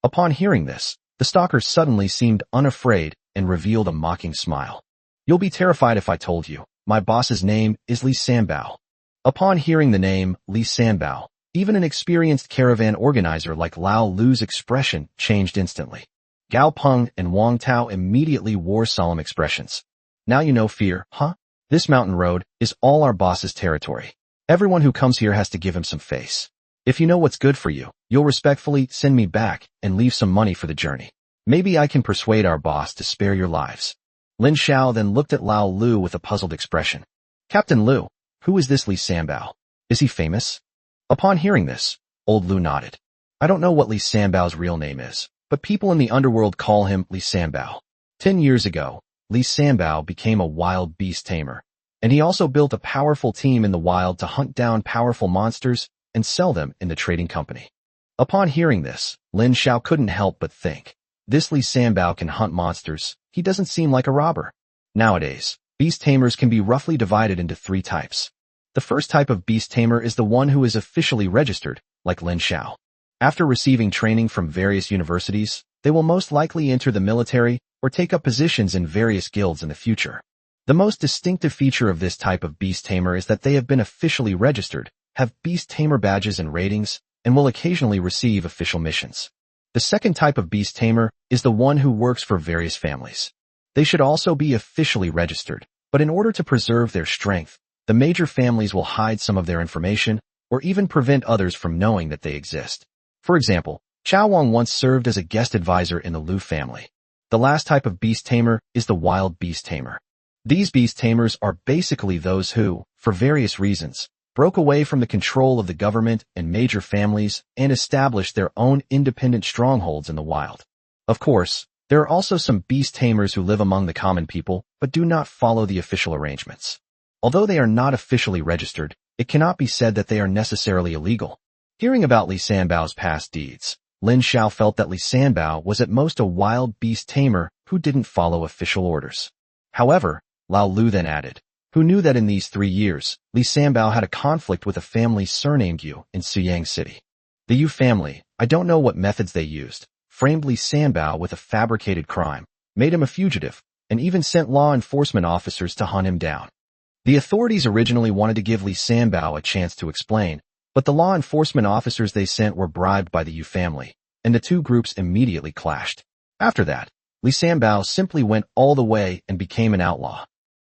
Speaker 1: Upon hearing this, the stalker suddenly seemed unafraid and revealed a mocking smile. You'll be terrified if I told you. My boss's name is Li Sanbao. Upon hearing the name Li Sanbao, even an experienced caravan organizer like Lao Lu's expression changed instantly. Gao Peng and Wang Tao immediately wore solemn expressions. Now you know fear, huh? This mountain road is all our boss's territory. Everyone who comes here has to give him some face. If you know what's good for you, you'll respectfully send me back and leave some money for the journey. Maybe I can persuade our boss to spare your lives. Lin Xiao then looked at Lao Lu with a puzzled expression. Captain Lu, who is this Li Sanbao? Is he famous? Upon hearing this, old Lu nodded. I don't know what Li Sanbao's real name is, but people in the underworld call him Li Sanbao. 10 years ago, Li Sanbao became a wild beast tamer, and he also built a powerful team in the wild to hunt down powerful monsters and sell them in the trading company. Upon hearing this, Lin Xiao couldn't help but think. This Li Sanbao can hunt monsters. He doesn't seem like a robber. Nowadays, beast tamers can be roughly divided into 3 types. The first type of beast tamer is the one who is officially registered, like Lin Xiao. After receiving training from various universities, they will most likely enter the military or take up positions in various guilds in the future. The most distinctive feature of this type of beast tamer is that they have been officially registered, have beast tamer badges and ratings, and will occasionally receive official missions. The second type of beast tamer is the one who works for various families. They should also be officially registered, but in order to preserve their strength, the major families will hide some of their information or even prevent others from knowing that they exist. For example, Chao Wang once served as a guest advisor in the Lu family. The last type of beast tamer is the wild beast tamer. These beast tamers are basically those who, for various reasons, broke away from the control of the government and major families and established their own independent strongholds in the wild. Of course, there are also some beast tamers who live among the common people but do not follow the official arrangements. Although they are not officially registered, it cannot be said that they are necessarily illegal. Hearing about Li Sanbao's past deeds, Lin Xiao felt that Li Sanbao was at most a wild beast tamer who didn't follow official orders. However, Lao Lu then added, who knew that in these 3 years, Li Sanbao had a conflict with a family surnamed Yu in Suyang City. The Yu family, I don't know what methods they used, framed Li Sanbao with a fabricated crime, made him a fugitive, and even sent law enforcement officers to hunt him down. The authorities originally wanted to give Li Sanbao a chance to explain, but the law enforcement officers they sent were bribed by the Yu family, and the two groups immediately clashed. After that, Li Sanbao simply went all the way and became an outlaw.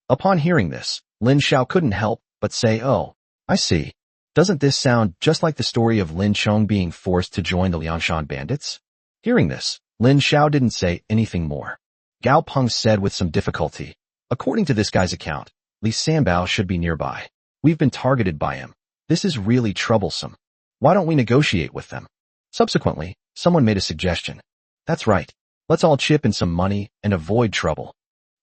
Speaker 1: Upon hearing this, Lin Xiao couldn't help but say, oh, I see. Doesn't this sound just like the story of Lin Chong being forced to join the Liangshan bandits? Hearing this, Lin Xiao didn't say anything more. Gao Peng said with some difficulty, according to this guy's account, Li Sanbao should be nearby. We've been targeted by him. This is really troublesome. Why don't we negotiate with them? Subsequently, someone made a suggestion. That's right. Let's all chip in some money and avoid trouble.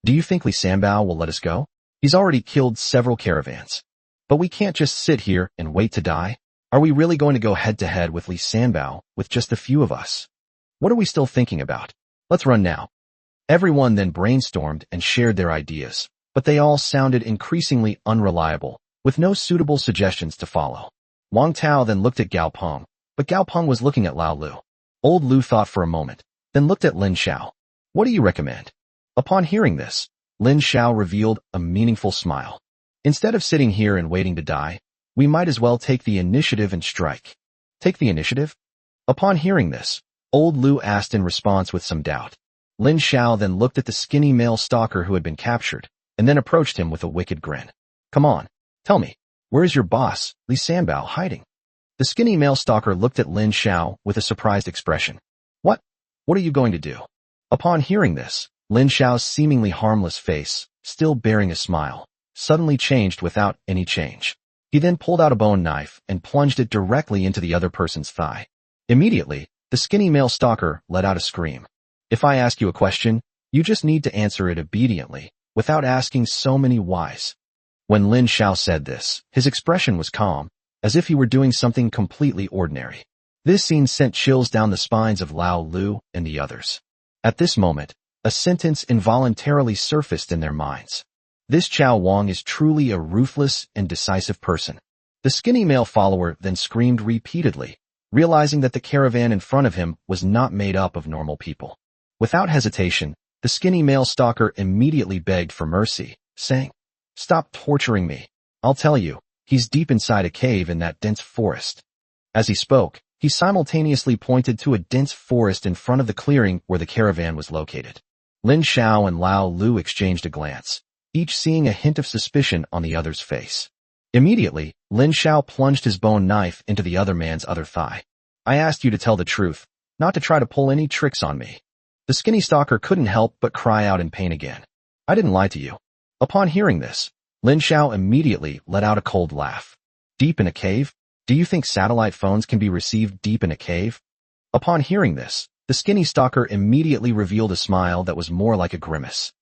Speaker 1: Do you think Li Sanbao will let us go? He's already killed several caravans. But we can't just sit here and wait to die. Are we really going to go head-to-head with Li Sanbao with just a few of us? What are we still thinking about? Let's run now. Everyone then brainstormed and shared their ideas, but they all sounded increasingly unreliable, with no suitable suggestions to follow. Wang Tao then looked at Gao Peng, but Gao Peng was looking at Lao Lu. Old Lu thought for a moment, then looked at Lin Xiao. What do you recommend? Upon hearing this, Lin Xiao revealed a meaningful smile. Instead of sitting here and waiting to die, we might as well take the initiative and strike. Take the initiative? Upon hearing this, old Lu asked in response with some doubt. Lin Xiao then looked at the skinny male stalker who had been captured, and then approached him with a wicked grin. Come on, tell me, where is your boss, Li Sanbao, hiding? The skinny male stalker looked at Lin Xiao with a surprised expression. What? What are you going to do? Upon hearing this, Lin Xiao's seemingly harmless face, still bearing a smile, suddenly changed without any change. He then pulled out a bone knife and plunged it directly into the other person's thigh. Immediately, the skinny male stalker let out a scream. If I ask you a question, you just need to answer it obediently, without asking so many whys. When Lin Xiao said this, his expression was calm, as if he were doing something completely ordinary. This scene sent chills down the spines of Lao Lu and the others. At this moment, a sentence involuntarily surfaced in their minds. This Chao Wang is truly a ruthless and decisive person. The skinny male follower then screamed repeatedly, realizing that the caravan in front of him was not made up of normal people. Without hesitation, the skinny male stalker immediately begged for mercy, saying, "Stop torturing me. I'll tell you, he's deep inside a cave in that dense forest." As he spoke, he simultaneously pointed to a dense forest in front of the clearing where the caravan was located. Lin Xiao and Lao Lu exchanged a glance, each seeing a hint of suspicion on the other's face. Immediately, Lin Xiao plunged his bone knife into the other man's other thigh. "I asked you to tell the truth, not to try to pull any tricks on me." The skinny stalker couldn't help but cry out in pain again. "I didn't lie to you." Upon hearing this, Lin Xiao immediately let out a cold laugh. "Deep in a cave? Do you think satellite phones can be received deep in a cave?" Upon hearing this, the skinny stalker immediately revealed a smile that was more like a grimace.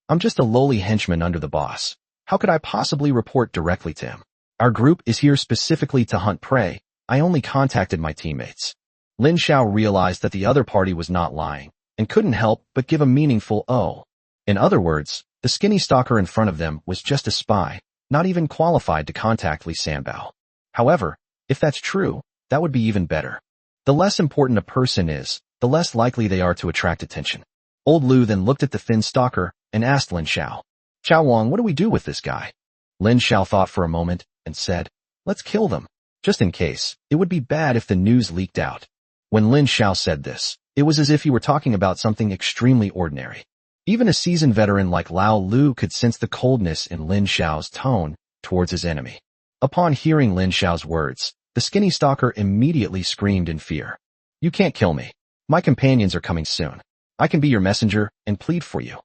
Speaker 1: I'm just a lowly henchman under the boss. How could I possibly report directly to him? Our group is here specifically to hunt prey. I only contacted my teammates." Lin Xiao realized that the other party was not lying, and couldn't help but give a meaningful "oh." In other words, the skinny stalker in front of them was just a spy, not even qualified to contact Li Sanbao. However, if that's true, that would be even better. The less important a person is, the less likely they are to attract attention. Old Lu then looked at the thin stalker and asked Lin Xiao, "Chao Wang, what do we do with this guy?" Lin Xiao thought for a moment and said, "Let's kill them. Just in case, it would be bad if the news leaked out." When Lin Xiao said this, it was as if he were talking about something extremely ordinary. Even a seasoned veteran like Lao Lu could sense the coldness in Lin Xiao's tone towards his enemy. Upon hearing Lin Xiao's words, the skinny stalker immediately screamed in fear. "You can't kill me. My companions are coming soon. I can be your messenger and plead for you."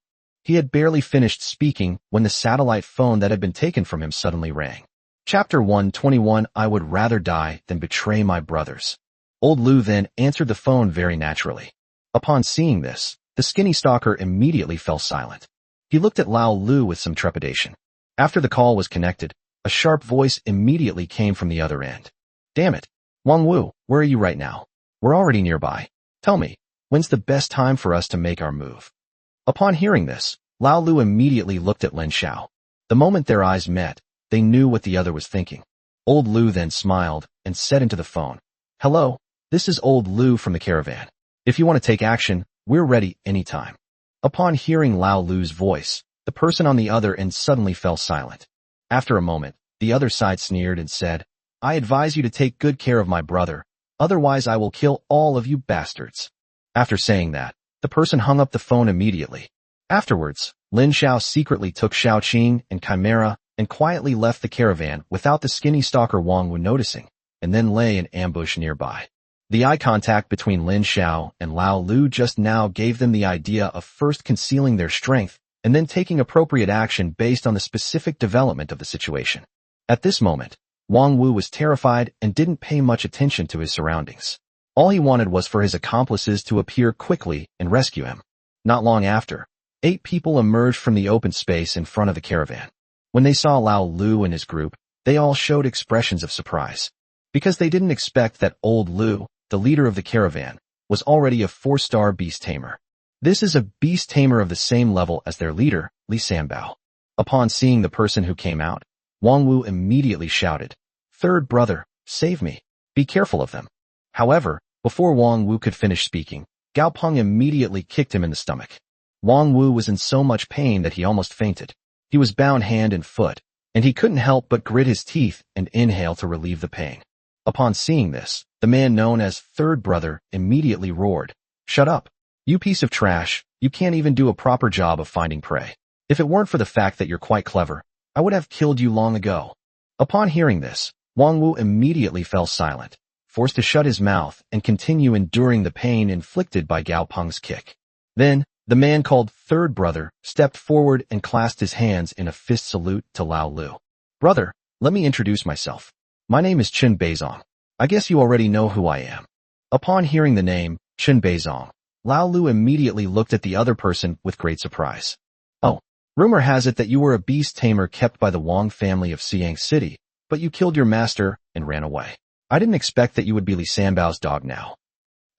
Speaker 1: He had barely finished speaking when the satellite phone that had been taken from him suddenly rang. Chapter 121. I would rather die than betray my brothers. Old Lu then answered the phone very naturally. Upon seeing this, the skinny stalker immediately fell silent. He looked at Lao Lu with some trepidation. After the call was connected, a sharp voice immediately came from the other end. "Damn it. Wang Wu, where are you right now? We're already nearby. Tell me, when's the best time for us to make our move?" Upon hearing this, Lao Lu immediately looked at Lin Xiao. The moment their eyes met, they knew what the other was thinking. Old Lu then smiled and said into the phone, "Hello, this is Old Lu from the caravan. If you want to take action, we're ready anytime." Upon hearing Lao Lu's voice, the person on the other end suddenly fell silent. After a moment, the other side sneered and said, "I advise you to take good care of my brother, otherwise I will kill all of you bastards." After saying that, the person hung up the phone immediately. Afterwards, Lin Xiao secretly took Xiao Qing and Chimera and quietly left the caravan without the skinny stalker Wang Wu noticing, and then lay in ambush nearby. The eye contact between Lin Xiao and Lao Lu just now gave them the idea of first concealing their strength and then taking appropriate action based on the specific development of the situation. At this moment, Wang Wu was terrified and didn't pay much attention to his surroundings. All he wanted was for his accomplices to appear quickly and rescue him. Not long after, 8 people emerged from the open space in front of the caravan. When they saw Lao Lu and his group, they all showed expressions of surprise, because they didn't expect that Old Lu, the leader of the caravan, was already a 4-star beast tamer. This is a beast tamer of the same level as their leader, Li Sanbao. Upon seeing the person who came out, Wang Wu immediately shouted, "Third brother, save me. Be careful of them." However, before Wang Wu could finish speaking, Gao Peng immediately kicked him in the stomach. Wang Wu was in so much pain that he almost fainted. He was bound hand and foot, and he couldn't help but grit his teeth and inhale to relieve the pain. Upon seeing this, the man known as Third Brother immediately roared, "Shut up. You piece of trash, you can't even do a proper job of finding prey. If it weren't for the fact that you're quite clever, I would have killed you long ago." Upon hearing this, Wang Wu immediately fell silent, forced to shut his mouth and continue enduring the pain inflicted by Gao Peng's kick. Then, the man called Third Brother stepped forward and clasped his hands in a fist salute to Lao Lu. "Brother, let me introduce myself. My name is Chen Beizong. I guess you already know who I am." Upon hearing the name, Chen Beizong, Lao Lu immediately looked at the other person with great surprise. "Oh, rumor has it that you were a beast tamer kept by the Wang family of Xiang City, but you killed your master and ran away. I didn't expect that you would be Li Sanbao's dog now."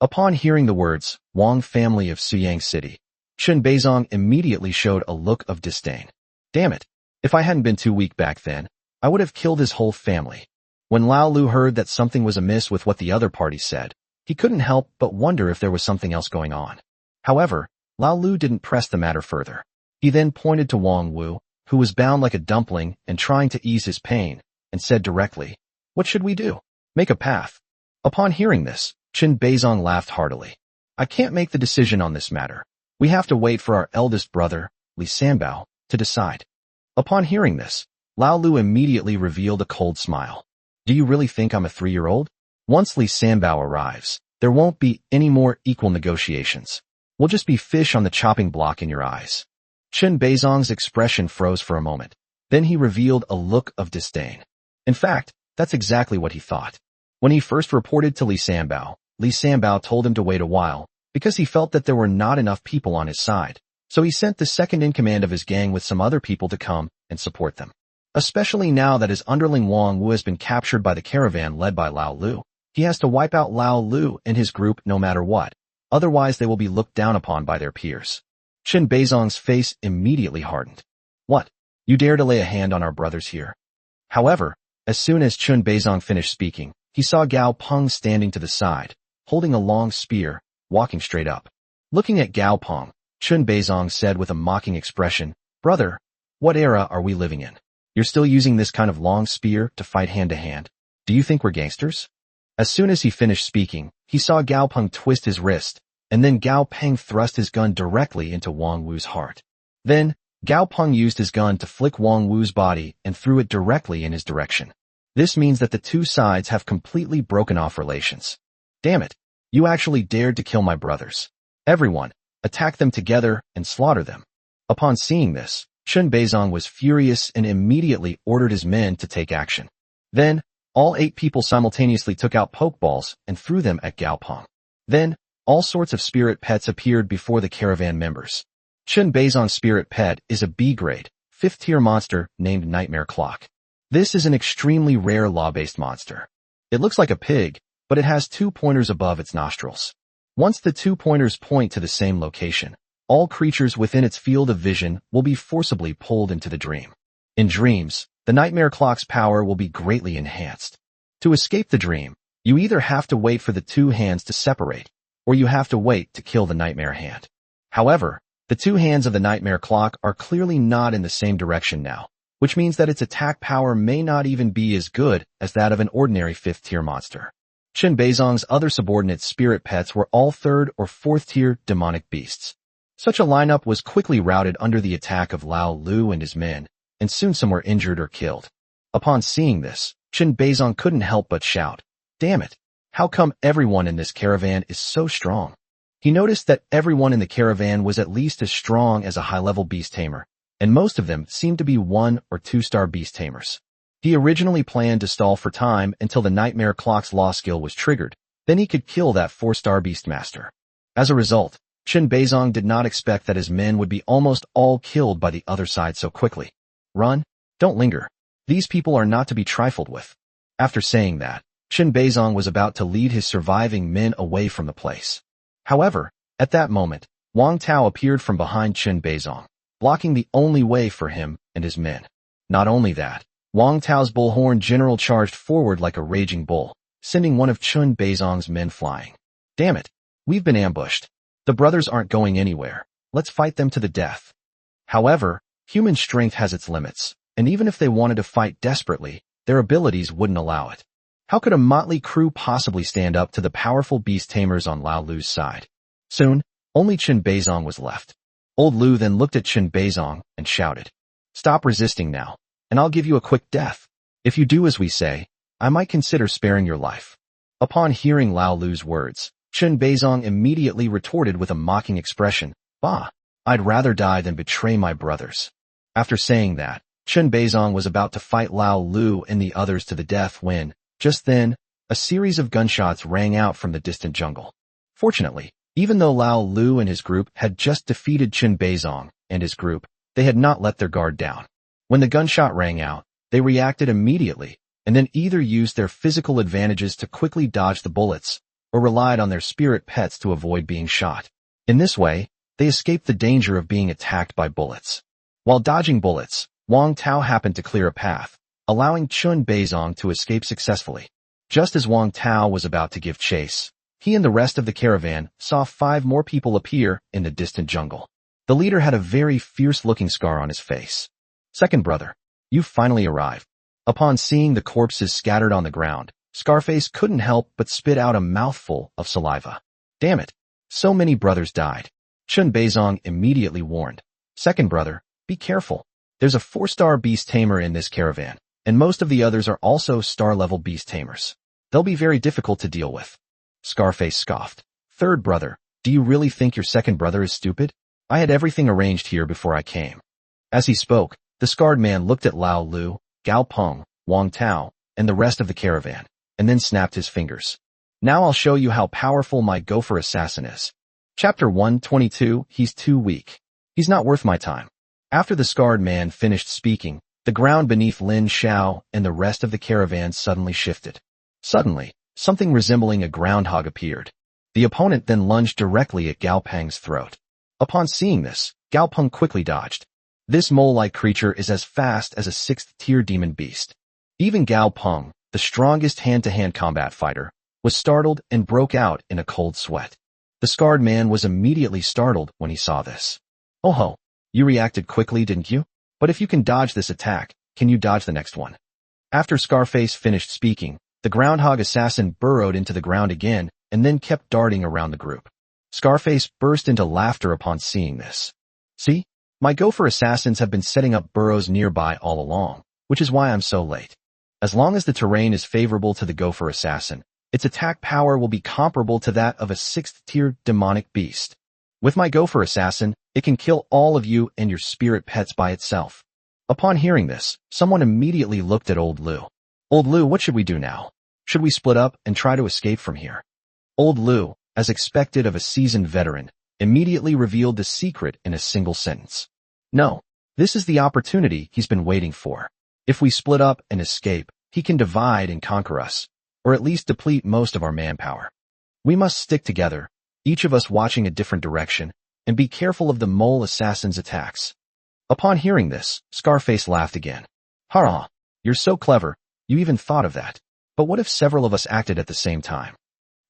Speaker 1: Upon hearing the words, Wang family of Xiang City, Chen Beizong immediately showed a look of disdain. Damn it. If I hadn't been too weak back then, I would have killed his whole family. When Lao Lu heard that something was amiss with what the other party said, he couldn't help but wonder if there was something else going on. However, Lao Lu didn't press the matter further. He then pointed to Wang Wu, who was bound like a dumpling and trying to ease his pain, and said directly, "What should we do? Make a path." Upon hearing this, Chen Beizong laughed heartily. "I can't make the decision on this matter. We have to wait for our eldest brother, Li Sanbao, to decide." Upon hearing this, Lao Lu immediately revealed a cold smile. "Do you really think I'm a 3-year-old? Once Li Sanbao arrives, there won't be any more equal negotiations. We'll just be fish on the chopping block in your eyes." Chen Beizong's expression froze for a moment. Then he revealed a look of disdain. In fact, that's exactly what he thought. When he first reported to Li Sanbao told him to wait a while, because he felt that there were not enough people on his side, so he sent the second-in-command of his gang with some other people to come and support them. Especially now that his underling Wang Wu has been captured by the caravan led by Lao Lu, he has to wipe out Lao Lu and his group no matter what, otherwise they will be looked down upon by their peers. Chen Beizong's face immediately hardened. "What? You dare to lay a hand on our brothers here?" However, as soon as Chen Beizong finished speaking, he saw Gao Peng standing to the side, holding a long spear, walking straight up. Looking at Gao Peng, Chen Beizong said with a mocking expression, "Brother, what era are we living in? You're still using this kind of long spear to fight hand-to-hand? Do you think we're gangsters?" As soon as he finished speaking, he saw Gao Peng twist his wrist, and then Gao Peng thrust his gun directly into Wang Wu's heart. Then, Gao Peng used his gun to flick Wang Wu's body and threw it directly in his direction. This means that the two sides have completely broken off relations. "Damn it! You actually dared to kill my brothers. Everyone, attack them together and slaughter them." Upon seeing this, Chen Beizong was furious and immediately ordered his men to take action. Then, all 8 people simultaneously took out pokeballs and threw them at Gao Peng. Then, all sorts of spirit pets appeared before the caravan members. Chen Beizong's spirit pet is a B-grade, 5th-tier monster named Nightmare Clock. This is an extremely rare law-based monster. It looks like a pig, but it has 2 pointers above its nostrils. Once the 2 pointers point to the same location, all creatures within its field of vision will be forcibly pulled into the dream. In dreams, the Nightmare Clock's power will be greatly enhanced. To escape the dream, you either have to wait for the 2 hands to separate, or you have to wait to kill the Nightmare Hand. However, the 2 hands of the Nightmare Clock are clearly not in the same direction now, which means that its attack power may not even be as good as that of an ordinary 5th-tier monster. Chen Beizong's other subordinate spirit pets were all 3rd or 4th-tier demonic beasts. Such a lineup was quickly routed under the attack of Lao Lu and his men, and soon some were injured or killed. Upon seeing this, Chen Beizong couldn't help but shout, "Damn it! How come everyone in this caravan is so strong?" He noticed that everyone in the caravan was at least as strong as a high-level beast tamer, and most of them seemed to be 1- or 2-star beast tamers. He originally planned to stall for time until the Nightmare Clock's law skill was triggered, then he could kill that 4-star beastmaster. As a result, Chen Beizong did not expect that his men would be almost all killed by the other side so quickly. "Run, don't linger. These people are not to be trifled with." After saying that, Chen Beizong was about to lead his surviving men away from the place. However, at that moment, Wang Tao appeared from behind Chen Beizong, blocking the only way for him and his men. Not only that, Wang Tao's bullhorn general charged forward like a raging bull, sending one of Chen Beizong's men flying. "Damn it! We've been ambushed. The brothers aren't going anywhere. Let's fight them to the death." However, human strength has its limits, and even if they wanted to fight desperately, their abilities wouldn't allow it. How could a motley crew possibly stand up to the powerful beast tamers on Lao Lu's side? Soon, only Chen Beizong was left. Old Lu then looked at Chen Beizong and shouted, "Stop resisting now, and I'll give you a quick death. If you do as we say, I might consider sparing your life." Upon hearing Lao Lu's words, Chen Beizong immediately retorted with a mocking expression, "Bah, I'd rather die than betray my brothers." After saying that, Chen Beizong was about to fight Lao Lu and the others to the death when, just then, a series of gunshots rang out from the distant jungle. Fortunately, even though Lao Lu and his group had just defeated Chen Beizong and his group, they had not let their guard down. When the gunshot rang out, they reacted immediately and then either used their physical advantages to quickly dodge the bullets or relied on their spirit pets to avoid being shot. In this way, they escaped the danger of being attacked by bullets. While dodging bullets, Wang Tao happened to clear a path, allowing Chen Beizong to escape successfully. Just as Wang Tao was about to give chase, he and the rest of the caravan saw 5 more people appear in the distant jungle. The leader had a very fierce-looking scar on his face. "Second brother, you've finally arrived." Upon seeing the corpses scattered on the ground, Scarface couldn't help but spit out a mouthful of saliva. "Damn it, so many brothers died." Chen Beizong immediately warned, "Second brother, be careful. There's a 4-star beast tamer in this caravan, and most of the others are also star-level beast tamers. They'll be very difficult to deal with." Scarface scoffed, "Third brother, do you really think your second brother is stupid? I had everything arranged here before I came." As he spoke, the scarred man looked at Lao Lu, Gao Peng, Wang Tao, and the rest of the caravan, and then snapped his fingers. "Now I'll show you how powerful my gopher assassin is." Chapter 122, He's too weak. He's not worth my time. After the scarred man finished speaking, the ground beneath Lin Xiao and the rest of the caravan suddenly shifted. Suddenly, something resembling a groundhog appeared. The opponent then lunged directly at Gao Peng's throat. Upon seeing this, Gao Peng quickly dodged. This mole-like creature is as fast as a 6th-tier demon beast. Even Gao Peng, the strongest hand-to-hand combat fighter, was startled and broke out in a cold sweat. The scarred man was immediately startled when he saw this. "Oh ho, you reacted quickly, didn't you? But if you can dodge this attack, can you dodge the next one?" After Scarface finished speaking, the groundhog assassin burrowed into the ground again and then kept darting around the group. Scarface burst into laughter upon seeing this. "See? My gopher assassins have been setting up burrows nearby all along, which is why I'm so late. As long as the terrain is favorable to the gopher assassin, its attack power will be comparable to that of a 6th-tier demonic beast. With my gopher assassin, it can kill all of you and your spirit pets by itself." Upon hearing this, someone immediately looked at Old Lu. "Old Lu, what should we do now? Should we split up and try to escape from here?" Old Lu, as expected of a seasoned veteran, immediately revealed the secret in a single sentence. "No, this is the opportunity he's been waiting for. If we split up and escape, he can divide and conquer us, or at least deplete most of our manpower. We must stick together, each of us watching a different direction, and be careful of the mole assassin's attacks." Upon hearing this, Scarface laughed again. "Ha! You're so clever, you even thought of that. But what if several of us acted at the same time?"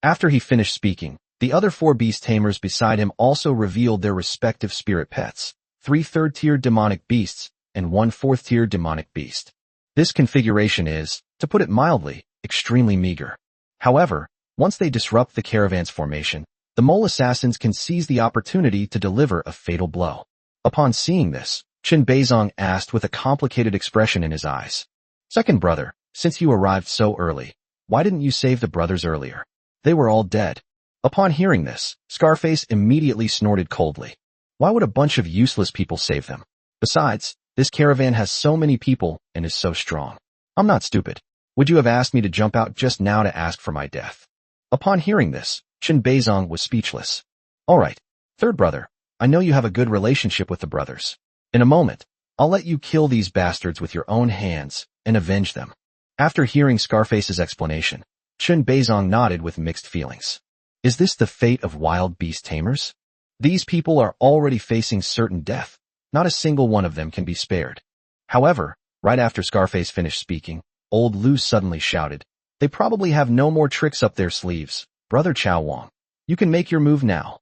Speaker 1: After he finished speaking, the other 4 beast tamers beside him also revealed their respective spirit pets, 3 third-tier demonic beasts and 1 4th-tier demonic beast. This configuration is, to put it mildly, extremely meager. However, once they disrupt the caravan's formation, the mole assassins can seize the opportunity to deliver a fatal blow. Upon seeing this, Chen Beizong asked with a complicated expression in his eyes, "Second brother, since you arrived so early, why didn't you save the brothers earlier? They were all dead." Upon hearing this, Scarface immediately snorted coldly. "Why would a bunch of useless people save them? Besides, this caravan has so many people and is so strong. I'm not stupid. Would you have asked me to jump out just now to ask for my death?" Upon hearing this, Chen Beizong was speechless. "All right, third brother, I know you have a good relationship with the brothers. In a moment, I'll let you kill these bastards with your own hands and avenge them." After hearing Scarface's explanation, Chen Beizong nodded with mixed feelings. Is this the fate of wild beast tamers? These people are already facing certain death. Not a single one of them can be spared. However, right after Scarface finished speaking, Old Lu suddenly shouted, "They probably have no more tricks up their sleeves. Brother Chao Wang, you can make your move now."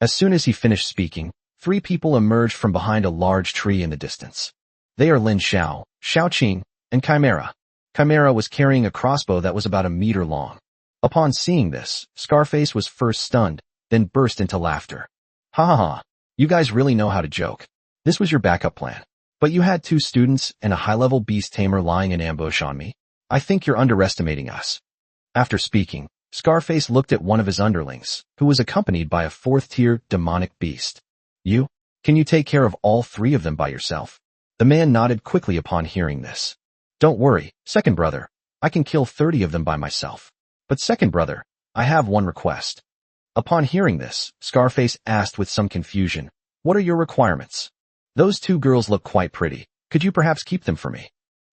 Speaker 1: As soon as he finished speaking, 3 people emerged from behind a large tree in the distance. They are Lin Xiao, Xiao Qing, and Chimera. Chimera was carrying a crossbow that was about a meter long. Upon seeing this, Scarface was first stunned, then burst into laughter. "Ha ha ha, you guys really know how to joke. This was your backup plan. But you had 2 students and a high-level beast tamer lying in ambush on me. I think you're underestimating us. After speaking, Scarface looked at one of his underlings, who was accompanied by a fourth-tier demonic beast. You? Can you take care of all three of them by yourself? The man nodded quickly upon hearing this. Don't worry, second brother. I can kill 30 of them by myself. But second brother, I have one request. Upon hearing this, Scarface asked with some confusion, what are your requirements? Those two girls look quite pretty. Could you perhaps keep them for me?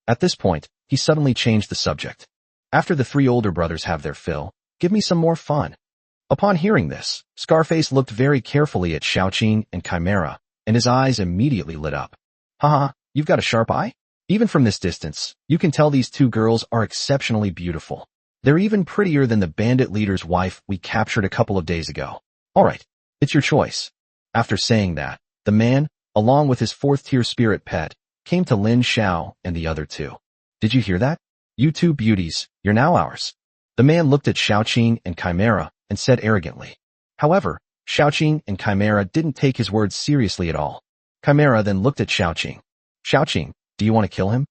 Speaker 1: At this point, he suddenly changed the subject. After the three older brothers have their fill, give me some more fun. Upon hearing this, Scarface looked very carefully at Xiaoqing and Chimera, and his eyes immediately lit up. Haha, you've got a sharp eye? Even from this distance, you can tell these two girls are exceptionally beautiful. They're even prettier than the bandit leader's wife we captured a couple of days ago. Alright, it's your choice. After saying that, the man, along with his fourth-tier spirit pet, came to Lin Xiao and the other two. Did you hear that? You two beauties, you're now ours. The man looked at Xiaoqing and Chimera and said arrogantly. However, Xiaoqing and Chimera didn't take his words seriously at all. Chimera then looked at Xiaoqing. Xiaoqing, do you want to kill him?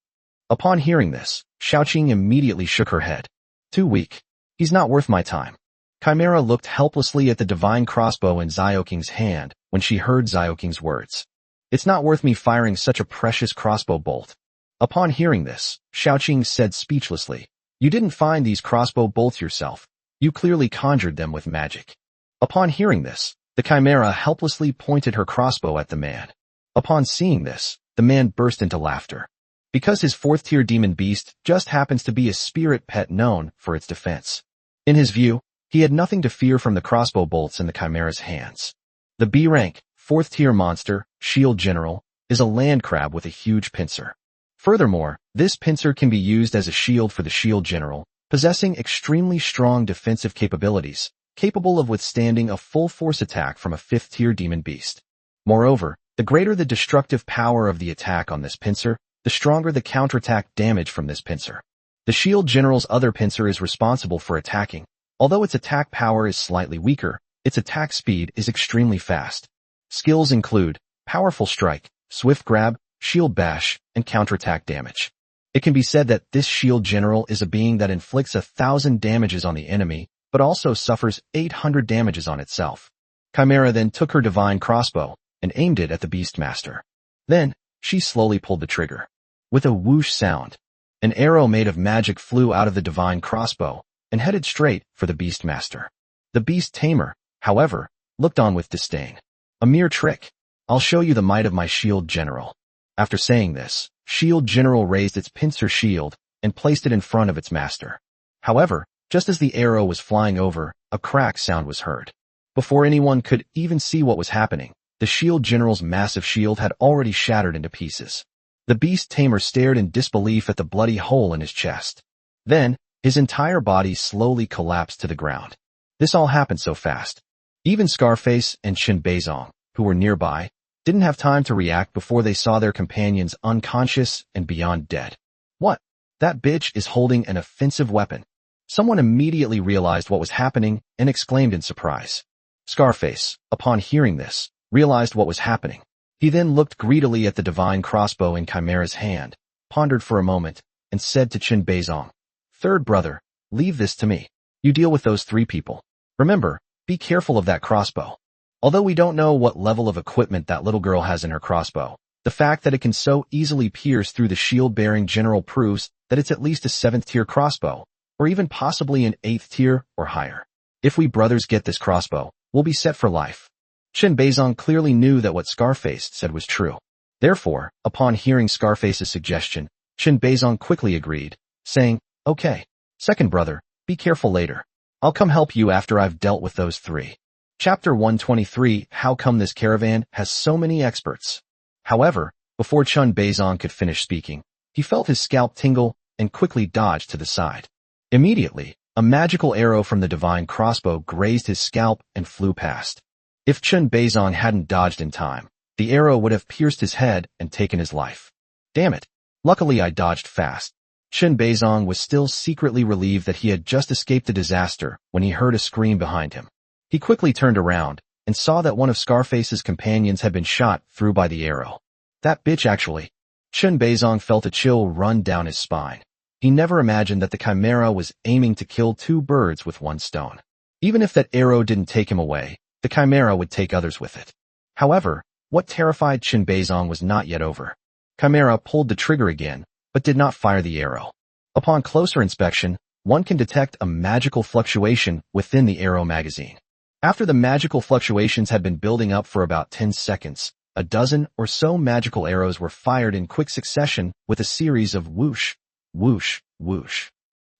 Speaker 1: Upon hearing this, Xiaoqing immediately shook her head. Too weak. He's not worth my time. Chimera looked helplessly at the divine crossbow in Xiaoqing's hand when she heard Xiaoqing's words. It's not worth me firing such a precious crossbow bolt. Upon hearing this, Xiaoqing said speechlessly, you didn't find these crossbow bolts yourself. You clearly conjured them with magic. Upon hearing this, the Chimera helplessly pointed her crossbow at the man. Upon seeing this, the man burst into laughter. Because his fourth-tier demon beast just happens to be a spirit pet known for its defense. In his view, he had nothing to fear from the crossbow bolts in the Chimera's hands. The B-rank, fourth-tier monster, Shield General, is a land crab with a huge pincer. Furthermore, this pincer can be used as a shield for the Shield General, possessing extremely strong defensive capabilities, capable of withstanding a full-force attack from a fifth-tier demon beast. Moreover, the greater the destructive power of the attack on this pincer, the stronger the counterattack damage from this pincer. The Shield General's other pincer is responsible for attacking. Although its attack power is slightly weaker, its attack speed is extremely fast. Skills include Powerful Strike, Swift Grab, Shield Bash, and counterattack damage. It can be said that this Shield General is a being that inflicts 1,000 damages on the enemy, but also suffers 800 damages on itself. Chimera then took her divine crossbow and aimed it at the Beastmaster. Then, she slowly pulled the trigger. With a whoosh sound, an arrow made of magic flew out of the divine crossbow and headed straight for the Beastmaster. The Beast Tamer, however, looked on with disdain. A mere trick. I'll show you the might of my Shield General. After saying this, Shield General raised its pincer shield and placed it in front of its master. However, just as the arrow was flying over, a crack sound was heard. Before anyone could even see what was happening, the Shield General's massive shield had already shattered into pieces. The Beast Tamer stared in disbelief at the bloody hole in his chest. Then, his entire body slowly collapsed to the ground. This all happened so fast. Even Scarface and Qin Beizong, who were nearby, didn't have time to react before they saw their companions unconscious and beyond dead. What? That bitch is holding an offensive weapon. Someone immediately realized what was happening and exclaimed in surprise. Scarface, upon hearing this, realized what was happening. He then looked greedily at the divine crossbow in Chimera's hand, pondered for a moment, and said to Qin Beizong, Third brother, leave this to me. You deal with those three people. Remember, be careful of that crossbow. Although we don't know what level of equipment that little girl has in her crossbow, the fact that it can so easily pierce through the shield-bearing general proves that it's at least a 7th-tier crossbow, or even possibly an 8th tier or higher. If we brothers get this crossbow, we'll be set for life. Qin Beizong clearly knew that what Scarface said was true. Therefore, upon hearing Scarface's suggestion, Qin Beizong quickly agreed, saying, Okay, second brother, be careful later. I'll come help you after I've dealt with those three. Chapter 123, How come this caravan has so many experts? However, before Qin Beizong could finish speaking, he felt his scalp tingle and quickly dodged to the side. Immediately, a magical arrow from the divine crossbow grazed his scalp and flew past. If Qin Beizong hadn't dodged in time, the arrow would have pierced his head and taken his life. Damn it. Luckily I dodged fast. Qin Beizong was still secretly relieved that he had just escaped a disaster when he heard a scream behind him. He quickly turned around and saw that one of Scarface's companions had been shot through by the arrow. That bitch actually. Qin Beizong felt a chill run down his spine. He never imagined that the Chimera was aiming to kill two birds with one stone. Even if that arrow didn't take him away, the Chimera would take others with it. However, what terrified Qin Beizong was not yet over. Chimera pulled the trigger again, but did not fire the arrow. Upon closer inspection, one can detect a magical fluctuation within the arrow magazine. After the magical fluctuations had been building up for about 10 seconds, a dozen or so magical arrows were fired in quick succession with a series of whoosh, whoosh, whoosh.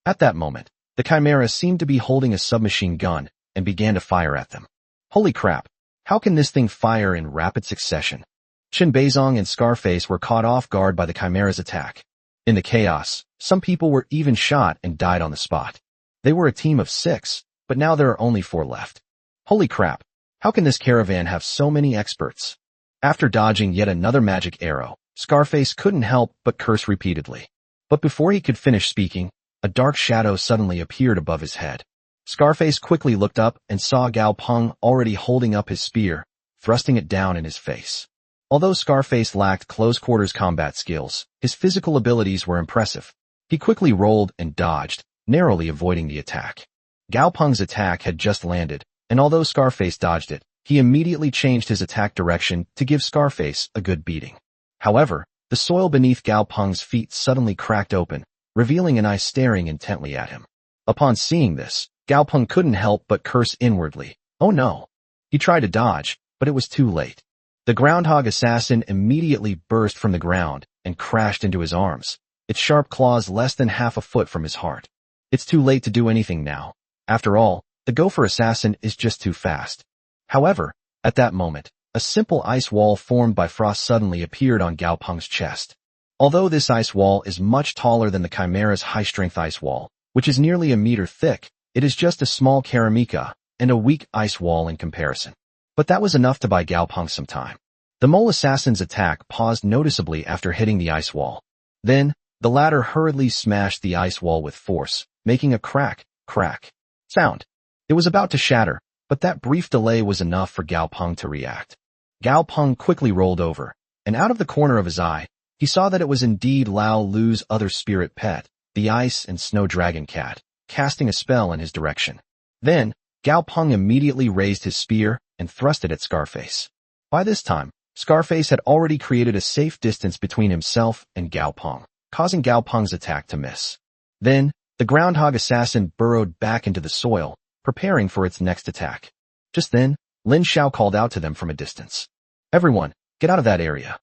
Speaker 1: At that moment, the Chimera seemed to be holding a submachine gun and began to fire at them. Holy crap! How can this thing fire in rapid succession? Qin Beizong and Scarface were caught off guard by the Chimera's attack. In the chaos, some people were even shot and died on the spot. They were a team of 6, but now there are only 4 left. Holy crap! How can this caravan have so many experts? After dodging yet another magic arrow, Scarface couldn't help but curse repeatedly. But before he could finish speaking, a dark shadow suddenly appeared above his head. Scarface quickly looked up and saw Gao Peng already holding up his spear, thrusting it down in his face. Although Scarface lacked close-quarters combat skills, his physical abilities were impressive. He quickly rolled and dodged, narrowly avoiding the attack. Gao Peng's attack had just landed, and although Scarface dodged it, he immediately changed his attack direction to give Scarface a good beating. However, the soil beneath Gao Peng's feet suddenly cracked open, revealing an eye staring intently at him. Upon seeing this, Gao Peng couldn't help but curse inwardly. Oh no! He tried to dodge, but it was too late. The groundhog assassin immediately burst from the ground and crashed into his arms, its sharp claws less than half a foot from his heart. It's too late to do anything now. After all, the gopher assassin is just too fast. However, at that moment, a simple ice wall formed by frost suddenly appeared on Gao Peng's chest. Although this ice wall is much taller than the Chimera's high-strength ice wall, which is nearly a meter thick, it is just a small Karamika and a weak ice wall in comparison. But that was enough to buy Gao Peng some time. The mole assassin's attack paused noticeably after hitting the ice wall. Then, the latter hurriedly smashed the ice wall with force, making a crack, crack sound. It was about to shatter, but that brief delay was enough for Gao Peng to react. Gao Peng quickly rolled over, and out of the corner of his eye, he saw that it was indeed Lao Lu's other spirit pet, the Ice and Snow Dragon Cat, casting a spell in his direction. Then, Gao Peng immediately raised his spear and thrust it at Scarface. By this time, Scarface had already created a safe distance between himself and Gao Peng, causing Gao Peng's attack to miss. Then, the groundhog assassin burrowed back into the soil, preparing for its next attack. Just then, Lin Xiao called out to them from a distance. Everyone, get out of that area.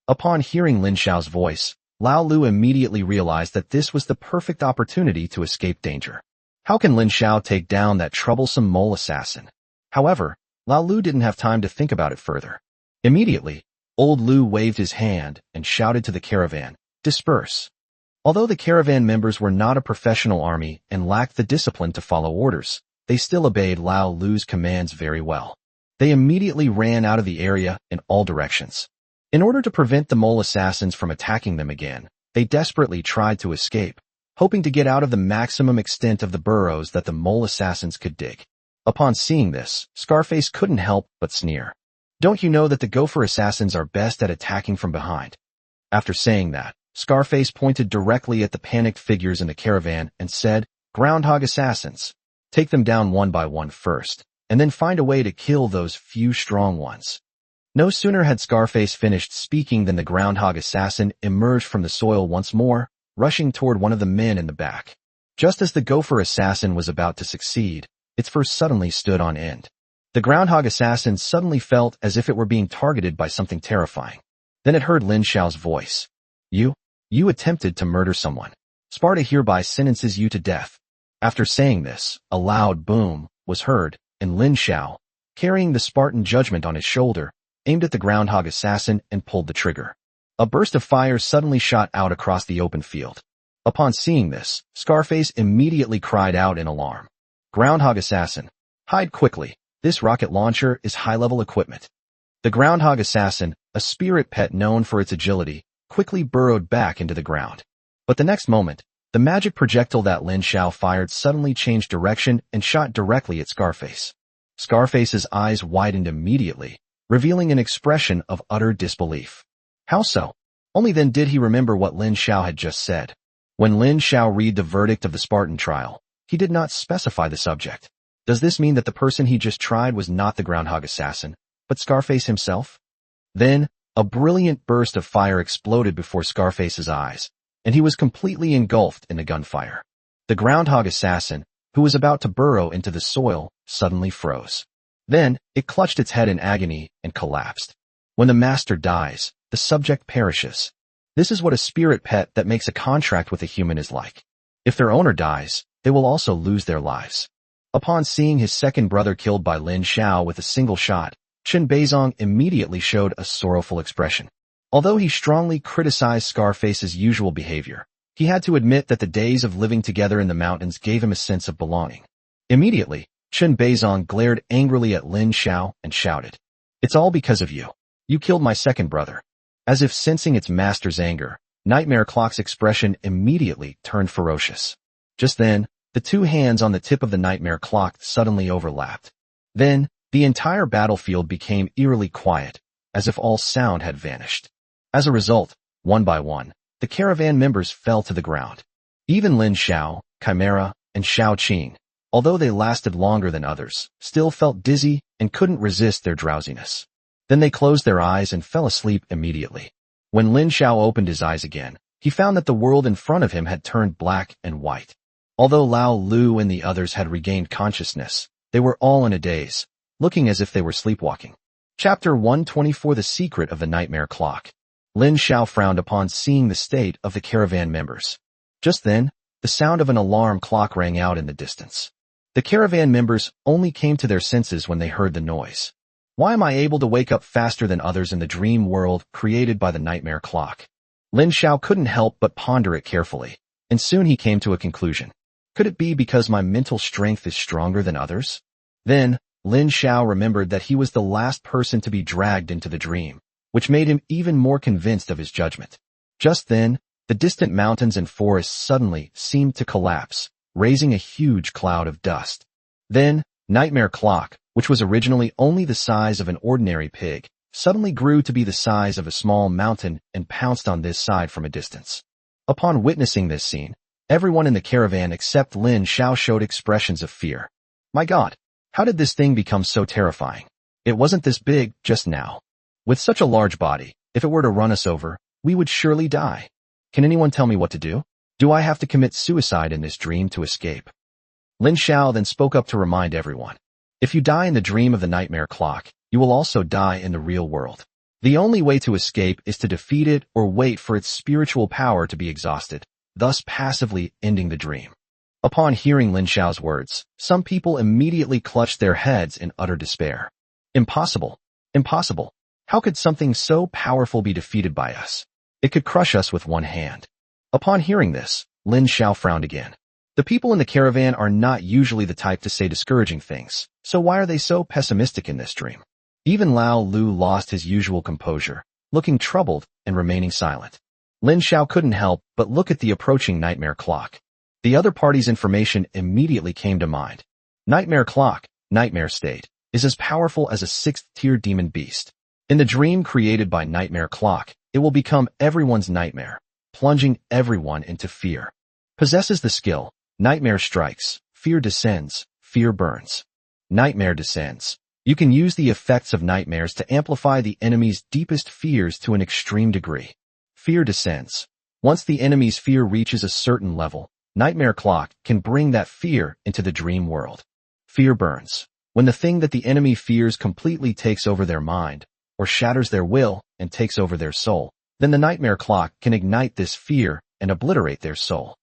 Speaker 1: Upon hearing Lin Xiao's voice, Lao Lu immediately realized that this was the perfect opportunity to escape danger. How can Lin Xiao take down that troublesome mole assassin? However, Lao Lu didn't have time to think about it further. Immediately, old Lu waved his hand and shouted to the caravan, "Disperse." Although the caravan members were not a professional army and lacked the discipline to follow orders, they still obeyed Lao Lu's commands very well. They immediately ran out of the area in all directions. In order to prevent the mole assassins from attacking them again, they desperately tried to escape, hoping to get out of the maximum extent of the burrows that the mole assassins could dig. Upon seeing this, Scarface couldn't help but sneer. Don't you know that the gopher assassins are best at attacking from behind? After saying that, Scarface pointed directly at the panicked figures in the caravan and said, "Groundhog assassins. Take them down one by one first, and then find a way to kill those few strong ones." No sooner had Scarface finished speaking than the groundhog assassin emerged from the soil once more, rushing toward one of the men in the back. Just as the gopher assassin was about to succeed, its fur suddenly stood on end. The groundhog assassin suddenly felt as if it were being targeted by something terrifying. Then it heard Lin Xiao's voice. You attempted to murder someone. Sparta hereby sentences you to death." After saying this, a loud boom was heard, and Lin Xiao, carrying the Spartan judgment on his shoulder, aimed at the groundhog assassin and pulled the trigger. A burst of fire suddenly shot out across the open field. Upon seeing this, Scarface immediately cried out in alarm. "Groundhog assassin, hide quickly. This rocket launcher is high-level equipment." The groundhog assassin, a spirit pet known for its agility, quickly burrowed back into the ground. But the next moment, the magic projectile that Lin Xiao fired suddenly changed direction and shot directly at Scarface. Scarface's eyes widened immediately, revealing an expression of utter disbelief. How so? Only then did he remember what Lin Xiao had just said. When Lin Xiao read the verdict of the Spartan trial, he did not specify the subject. Does this mean that the person he just tried was not the groundhog assassin, but Scarface himself? Then, a brilliant burst of fire exploded before Scarface's eyes, and he was completely engulfed in the gunfire. The groundhog assassin, who was about to burrow into the soil, suddenly froze. Then, it clutched its head in agony and collapsed. When the master dies, the subject perishes. This is what a spirit pet that makes a contract with a human is like. If their owner dies, they will also lose their lives. Upon seeing his second brother killed by Lin Xiao with a single shot, Chen Beizong immediately showed a sorrowful expression. Although he strongly criticized Scarface's usual behavior, he had to admit that the days of living together in the mountains gave him a sense of belonging. Immediately, Chen Beizong glared angrily at Lin Xiao and shouted, "It's all because of you. You killed my second brother." As if sensing its master's anger, Nightmare Clock's expression immediately turned ferocious. Just then, the two hands on the tip of the Nightmare Clock suddenly overlapped. Then, the entire battlefield became eerily quiet, as if all sound had vanished. As a result, one by one, the caravan members fell to the ground. Even Lin Xiao, Chimera, and Xiao Qing, although they lasted longer than others, still felt dizzy and couldn't resist their drowsiness. Then they closed their eyes and fell asleep immediately. When Lin Xiao opened his eyes again, he found that the world in front of him had turned black and white. Although Lao Lu and the others had regained consciousness, they were all in a daze, looking as if they were sleepwalking. Chapter 124: The Secret of the Nightmare Clock. Lin Xiao frowned upon seeing the state of the caravan members. Just then, the sound of an alarm clock rang out in the distance. The caravan members only came to their senses when they heard the noise. Why am I able to wake up faster than others in the dream world created by the Nightmare Clock? Lin Xiao couldn't help but ponder it carefully, and soon he came to a conclusion. Could it be because my mental strength is stronger than others? Then, Lin Xiao remembered that he was the last person to be dragged into the dream, which made him even more convinced of his judgment. Just then, the distant mountains and forests suddenly seemed to collapse, raising a huge cloud of dust. Then, Nightmare Clock, which was originally only the size of an ordinary pig, suddenly grew to be the size of a small mountain and pounced on this side from a distance. Upon witnessing this scene, everyone in the caravan except Lin Xiao showed expressions of fear. My God, how did this thing become so terrifying? It wasn't this big just now. With such a large body, if it were to run us over, we would surely die. Can anyone tell me what to do? Do I have to commit suicide in this dream to escape? Lin Xiao then spoke up to remind everyone. If you die in the dream of the Nightmare Clock, you will also die in the real world. The only way to escape is to defeat it or wait for its spiritual power to be exhausted, thus passively ending the dream. Upon hearing Lin Xiao's words, some people immediately clutched their heads in utter despair. Impossible! Impossible! How could something so powerful be defeated by us? It could crush us with one hand. Upon hearing this, Lin Xiao frowned again. The people in the caravan are not usually the type to say discouraging things, so why are they so pessimistic in this dream? Even Lao Lu lost his usual composure, looking troubled and remaining silent. Lin Xiao couldn't help but look at the approaching Nightmare Clock. The other party's information immediately came to mind. Nightmare Clock, Nightmare State, is as powerful as a 6th-tier demon beast. In the dream created by Nightmare Clock, it will become everyone's nightmare, plunging everyone into fear. Possesses the skill, Nightmare Strikes, Fear Descends, Fear Burns. Nightmare Descends. You can use the effects of nightmares to amplify the enemy's deepest fears to an extreme degree. Fear Descends. Once the enemy's fear reaches a certain level, Nightmare Clock can bring that fear into the dream world. Fear Burns. When the thing that the enemy fears completely takes over their mind, or shatters their will and takes over their soul, then the Nightmare Clock can ignite this fear and obliterate their soul.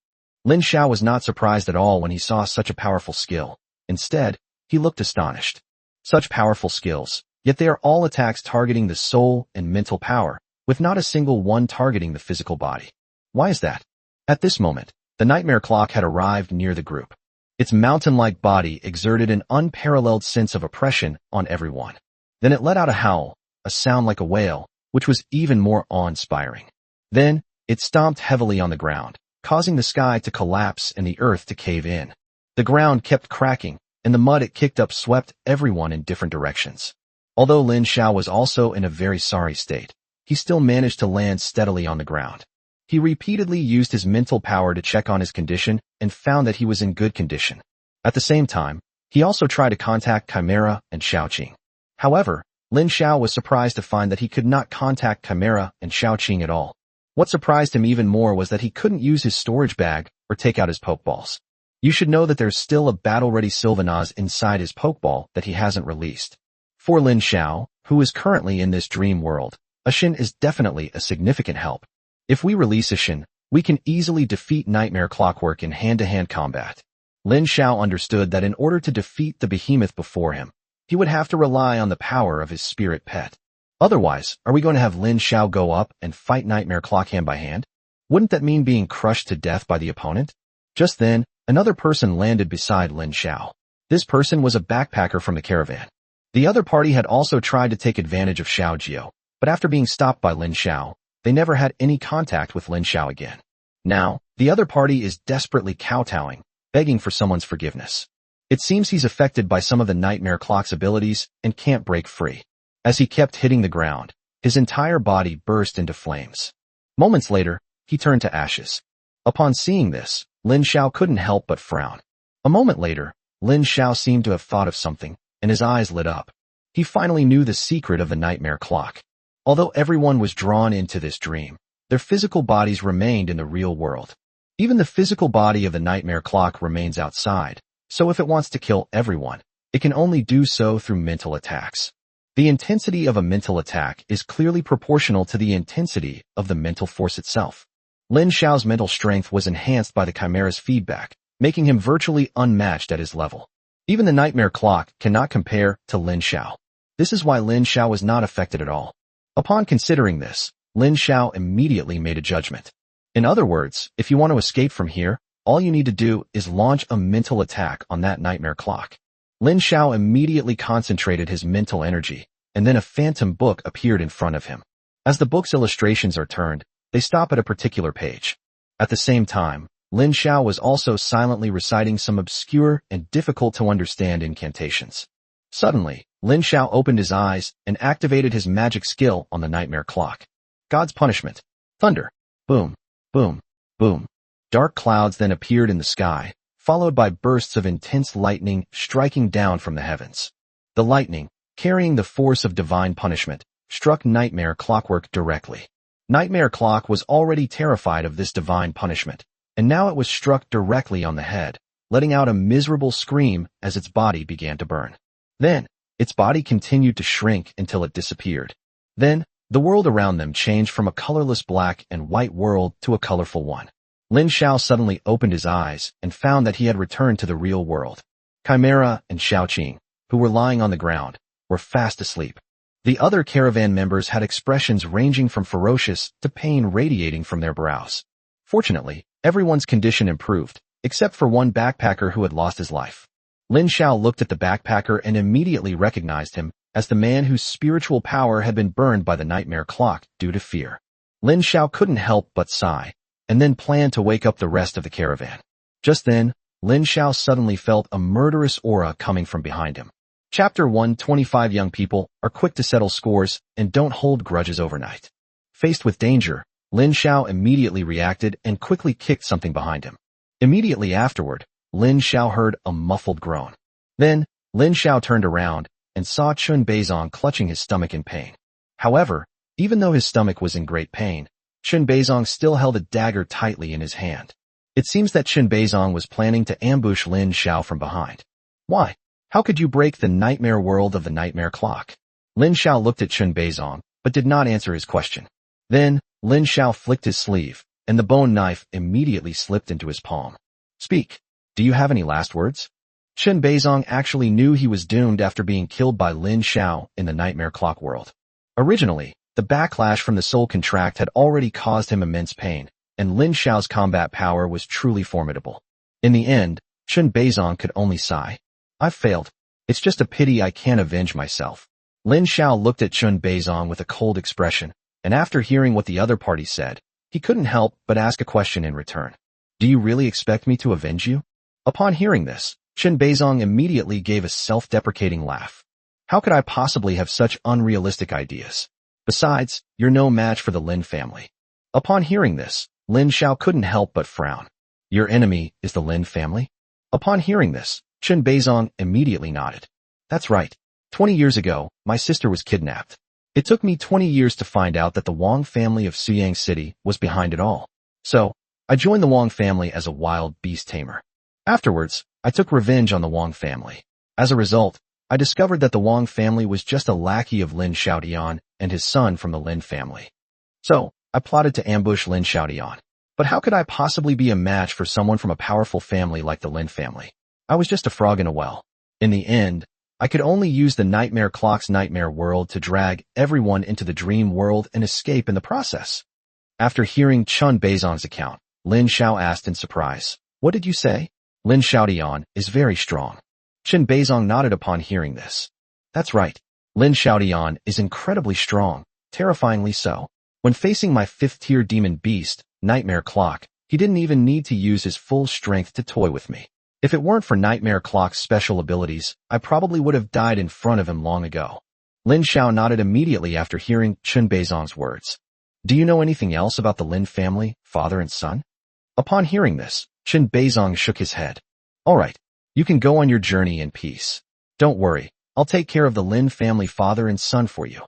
Speaker 1: Lin Xiao was not surprised at all when he saw such a powerful skill. Instead, he looked astonished. Such powerful skills, yet they are all attacks targeting the soul and mental power, with not a single one targeting the physical body. Why is that? At this moment, the Nightmare Clock had arrived near the group. Its mountain-like body exerted an unparalleled sense of oppression on everyone. Then it let out a howl, a sound like a whale, which was even more awe-inspiring. Then, it stomped heavily on the ground, causing the sky to collapse and the earth to cave in. The ground kept cracking, and the mud it kicked up swept everyone in different directions. Although Lin Xiao was also in a very sorry state, he still managed to land steadily on the ground. He repeatedly used his mental power to check on his condition and found that he was in good condition. At the same time, he also tried to contact Chimera and Shaoqing. However, Lin Xiao was surprised to find that he could not contact Chimera and Shaoqing at all. What surprised him even more was that he couldn't use his storage bag or take out his Pokeballs. You should know that there's still a battle-ready Sylvanaz inside his Pokeball that he hasn't released. For Lin Xiao, who is currently in this dream world, Ashin is definitely a significant help. If we release Ashin, we can easily defeat Nightmare Clockwork in hand-to-hand combat. Lin Xiao understood that in order to defeat the behemoth before him, he would have to rely on the power of his spirit pet. Otherwise, are we going to have Lin Xiao go up and fight Nightmare Clock hand by hand? Wouldn't that mean being crushed to death by the opponent? Just then, another person landed beside Lin Xiao. This person was a backpacker from the caravan. The other party had also tried to take advantage of Xiao Jiao, but after being stopped by Lin Xiao, they never had any contact with Lin Xiao again. Now, the other party is desperately kowtowing, begging for someone's forgiveness. It seems he's affected by some of the Nightmare Clock's abilities and can't break free. As he kept hitting the ground, his entire body burst into flames. Moments later, he turned to ashes. Upon seeing this, Lin Xiao couldn't help but frown. A moment later, Lin Xiao seemed to have thought of something, and his eyes lit up. He finally knew the secret of the Nightmare Clock. Although everyone was drawn into this dream, their physical bodies remained in the real world. Even the physical body of the Nightmare Clock remains outside, so if it wants to kill everyone, it can only do so through mental attacks. The intensity of a mental attack is clearly proportional to the intensity of the mental force itself. Lin Xiao's mental strength was enhanced by the Chimera's feedback, making him virtually unmatched at his level. Even the Nightmare Clock cannot compare to Lin Xiao. This is why Lin Xiao was not affected at all. Upon considering this, Lin Xiao immediately made a judgment. In other words, if you want to escape from here, all you need to do is launch a mental attack on that Nightmare Clock. Lin Xiao immediately concentrated his mental energy, and then a phantom book appeared in front of him. As the book's illustrations are turned, they stop at a particular page. At the same time, Lin Xiao was also silently reciting some obscure and difficult-to-understand incantations. Suddenly, Lin Xiao opened his eyes and activated his magic skill on the Nightmare Clock. God's punishment. Thunder. Boom. Boom. Boom. Dark clouds then appeared in the sky, followed by bursts of intense lightning striking down from the heavens. The lightning, carrying the force of divine punishment, struck Nightmare Clockwork directly. Nightmare Clock was already terrified of this divine punishment, and now it was struck directly on the head, letting out a miserable scream as its body began to burn. Then, its body continued to shrink until it disappeared. Then, the world around them changed from a colorless black and white world to a colorful one. Lin Xiao suddenly opened his eyes and found that he had returned to the real world. Chimera and Shaoqing, who were lying on the ground, were fast asleep. The other caravan members had expressions ranging from ferocious to pain radiating from their brows. Fortunately, everyone's condition improved, except for one backpacker who had lost his life. Lin Xiao looked at the backpacker and immediately recognized him as the man whose spiritual power had been burned by the Nightmare Clock due to fear. Lin Xiao couldn't help but sigh, and then planned to wake up the rest of the caravan. Just then, Lin Xiao suddenly felt a murderous aura coming from behind him. Chapter 125 Young people are quick to settle scores and don't hold grudges overnight. Faced with danger, Lin Xiao immediately reacted and quickly kicked something behind him. Immediately afterward, Lin Xiao heard a muffled groan. Then, Lin Xiao turned around and saw Chun Beizong clutching his stomach in pain. However, even though his stomach was in great pain, Chun Beizong still held a dagger tightly in his hand. It seems that Chun Beizong was planning to ambush Lin Xiao from behind. Why? How could you break the nightmare world of the Nightmare Clock? Lin Xiao looked at Chun Beizong, but did not answer his question. Then, Lin Xiao flicked his sleeve, and the bone knife immediately slipped into his palm. Speak. Do you have any last words? Chun Beizong actually knew he was doomed after being killed by Lin Xiao in the Nightmare Clock world. Originally, the backlash from the soul contract had already caused him immense pain, and Lin Xiao's combat power was truly formidable. In the end, Chun Beizong could only sigh. I've failed. It's just a pity I can't avenge myself. Lin Xiao looked at Chun Beizong with a cold expression, and after hearing what the other party said, he couldn't help but ask a question in return. Do you really expect me to avenge you? Upon hearing this, Chun Beizong immediately gave a self-deprecating laugh. How could I possibly have such unrealistic ideas? Besides, you're no match for the Lin family. Upon hearing this, Lin Xiao couldn't help but frown. Your enemy is the Lin family? Upon hearing this, Chen Beizong immediately nodded. That's right. 20 years ago, my sister was kidnapped. It took me 20 years to find out that the Wang family of Suyang City was behind it all. So, I joined the Wang family as a wild beast tamer. Afterwards, I took revenge on the Wang family. As a result, I discovered that the Wang family was just a lackey of Lin Xiaodian and his son from the Lin family. So, I plotted to ambush Lin Xiaodian. But how could I possibly be a match for someone from a powerful family like the Lin family? I was just a frog in a well. In the end, I could only use the nightmare clock's nightmare world to drag everyone into the dream world and escape in the process. After hearing Chen Beizong's account, Lin Xiao asked in surprise, "What did you say?" Lin Xiaodian is very strong. Chen Beizong nodded upon hearing this. That's right. Lin Xiaodian is incredibly strong, terrifyingly so. When facing my 5th-tier demon beast, Nightmare Clock, he didn't even need to use his full strength to toy with me. If it weren't for Nightmare Clock's special abilities, I probably would have died in front of him long ago. Lin Xiao nodded immediately after hearing Chen Beizong's words. Do you know anything else about the Lin family, father and son? Upon hearing this, Chen Beizong shook his head. All right, you can go on your journey in peace. Don't worry, I'll take care of the Lin family father and son for you.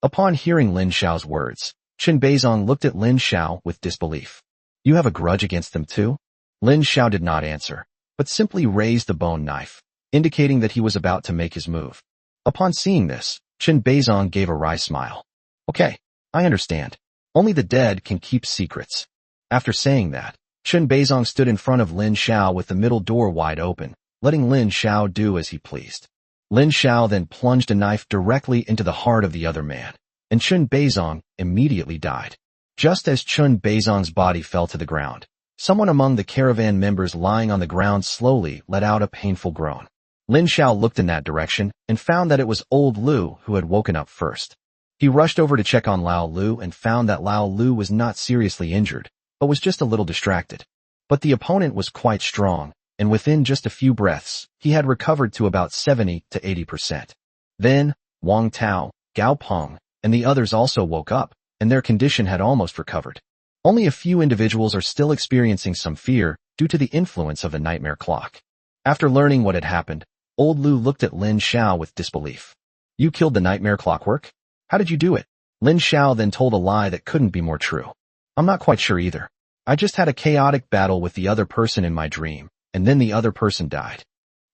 Speaker 1: Upon hearing Lin Xiao's words, Chen Beizong looked at Lin Xiao with disbelief. You have a grudge against them too? Lin Xiao did not answer, but simply raised the bone knife, indicating that he was about to make his move. Upon seeing this, Chen Beizong gave a wry smile. Okay, I understand. Only the dead can keep secrets. After saying that, Chen Beizong stood in front of Lin Xiao with the middle door wide open, letting Lin Xiao do as he pleased. Lin Xiao then plunged a knife directly into the heart of the other man, and Chen Beizong immediately died. Just as Chen Beizong's body fell to the ground, someone among the caravan members lying on the ground slowly let out a painful groan. Lin Xiao looked in that direction and found that it was old Lu who had woken up first. He rushed over to check on Lao Lu and found that Lao Lu was not seriously injured, but was just a little distracted. But the opponent was quite strong, and within just a few breaths, he had recovered to about 70 to 80%. Then, Wang Tao, Gao Peng, and the others also woke up, and their condition had almost recovered. Only a few individuals are still experiencing some fear due to the influence of the nightmare clock. After learning what had happened, old Lu looked at Lin Xiao with disbelief. You killed the nightmare clockwork? How did you do it? Lin Xiao then told a lie that couldn't be more true. I'm not quite sure either. I just had a chaotic battle with the other person in my dream, and then the other person died.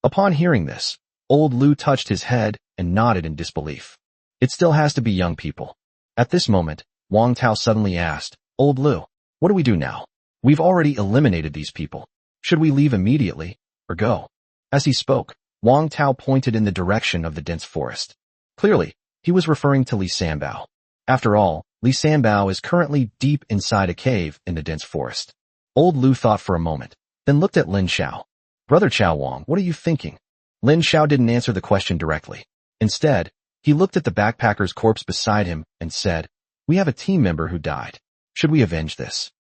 Speaker 1: Upon hearing this, old Lu touched his head and nodded in disbelief. It still has to be young people. At this moment, Wang Tao suddenly asked, Old Lu, what do we do now? We've already eliminated these people. Should we leave immediately, or go? As he spoke, Wang Tao pointed in the direction of the dense forest. Clearly, he was referring to Li Sanbao. After all, Li Sanbao is currently deep inside a cave in the dense forest. Old Lu thought for a moment, then looked at Lin Xiao. Brother Qiao Wang, what are you thinking? Lin Xiao didn't answer the question directly. Instead, he looked at the backpacker's corpse beside him and said, We have a team member who died. Should we avenge this?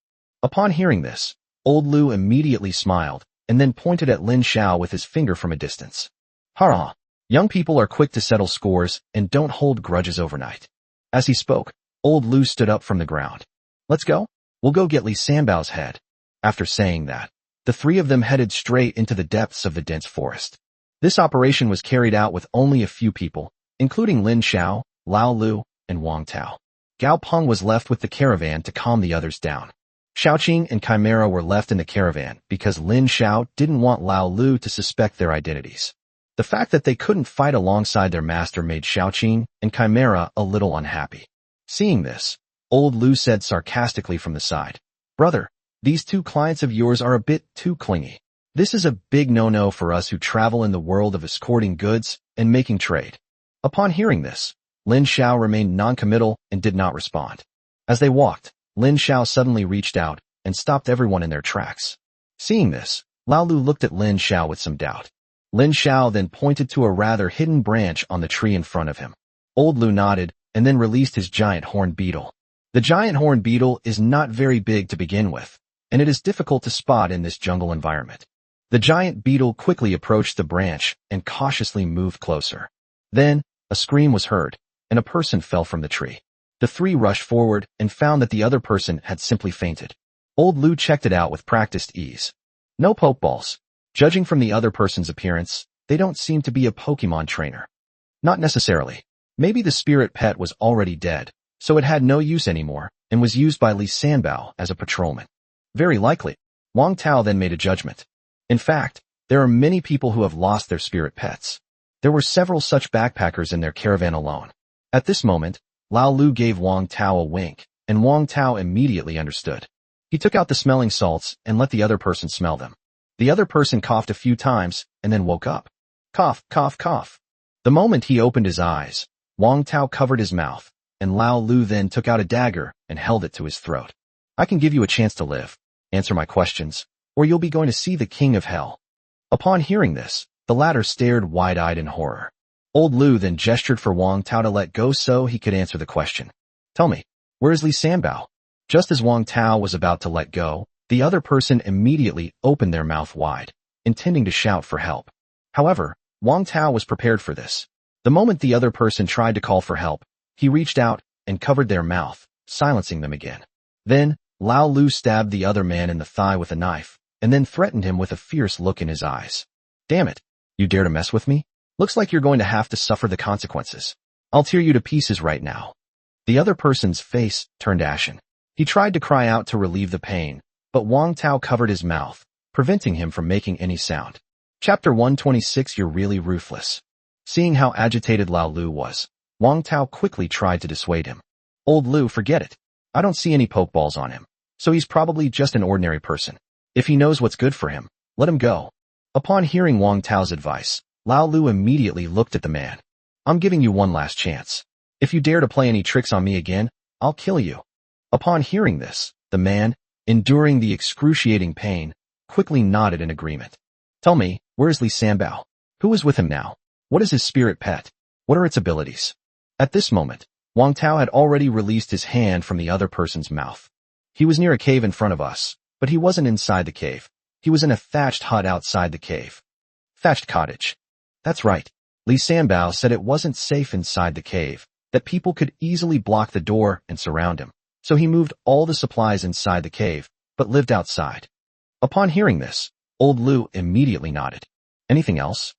Speaker 1: Upon hearing this, old Lu immediately smiled and then pointed at Lin Xiao with his finger from a distance. Hurrah! Young people are quick to settle scores and don't hold grudges overnight. As he spoke, old Lu stood up from the ground. Let's go? We'll go get Li Sanbao's head. After saying that, the three of them headed straight into the depths of the dense forest. This operation was carried out with only a few people, including Lin Xiao, Lao Lu, and Wang Tao. Gao Peng was left with the caravan to calm the others down. Xiaoqing and Chimera were left in the caravan because Lin Xiao didn't want Lao Lu to suspect their identities. The fact that they couldn't fight alongside their master made Xiaoqing and Chimera a little unhappy. Seeing this, old Lu said sarcastically from the side, Brother, these two clients of yours are a bit too clingy. This is a big no-no for us who travel in the world of escorting goods and making trade. Upon hearing this, Lin Xiao remained non-committal and did not respond. As they walked, Lin Xiao suddenly reached out and stopped everyone in their tracks. Seeing this, Lao Lu looked at Lin Xiao with some doubt. Lin Xiao then pointed to a rather hidden branch on the tree in front of him. Old Lu nodded and then released his giant horned beetle. The giant horned beetle is not very big to begin with, and it is difficult to spot in this jungle environment. The giant beetle quickly approached the branch and cautiously moved closer. Then, a scream was heard, and a person fell from the tree. The three rushed forward and found that the other person had simply fainted. Old Lu checked it out with practiced ease. No pokeballs. Judging from the other person's appearance, they don't seem to be a Pokemon trainer. Not necessarily. Maybe the spirit pet was already dead, so it had no use anymore, and was used by Li Sanbao as a patrolman. Very likely. Wang Tao then made a judgment. In fact, there are many people who have lost their spirit pets. There were several such backpackers in their caravan alone. At this moment, Lao Lu gave Wang Tao a wink, and Wang Tao immediately understood. He took out the smelling salts and let the other person smell them. The other person coughed a few times and then woke up. Cough, cough, cough. The moment he opened his eyes, Wang Tao covered his mouth, and Lao Lu then took out a dagger and held it to his throat. I can give you a chance to live. Answer my questions, or you'll be going to see the king of hell. Upon hearing this, the latter stared wide-eyed in horror. Old Lu then gestured for Wang Tao to let go so he could answer the question. Tell me, where is Li Sanbao? Just as Wang Tao was about to let go, the other person immediately opened their mouth wide, intending to shout for help. However, Wang Tao was prepared for this. The moment the other person tried to call for help, he reached out and covered their mouth, silencing them again. Then, Lao Lu stabbed the other man in the thigh with a knife, and then threatened him with a fierce look in his eyes. Damn it! You dare to mess with me? Looks like you're going to have to suffer the consequences. I'll tear you to pieces right now. The other person's face turned ashen. He tried to cry out to relieve the pain, but Wang Tao covered his mouth, preventing him from making any sound. Chapter 126. You're really ruthless. Seeing how agitated Lao Lu was, Wang Tao quickly tried to dissuade him. Old Lu, forget it. I don't see any pokeballs on him, so he's probably just an ordinary person. If he knows what's good for him, let him go. Upon hearing Wang Tao's advice, Lao Lu immediately looked at the man. I'm giving you one last chance. If you dare to play any tricks on me again, I'll kill you. Upon hearing this, the man, enduring the excruciating pain, quickly nodded in agreement. Tell me, where is Li Sanbao? Who is with him now? What is his spirit pet? What are its abilities? At this moment, Wang Tao had already released his hand from the other person's mouth. He was near a cave in front of us, but he wasn't inside the cave. He was in a thatched hut outside the cave. Thatched cottage. That's right. Li Sanbao said it wasn't safe inside the cave, that people could easily block the door and surround him. So he moved all the supplies inside the cave, but lived outside. Upon hearing this, Old Lu immediately nodded. Anything else?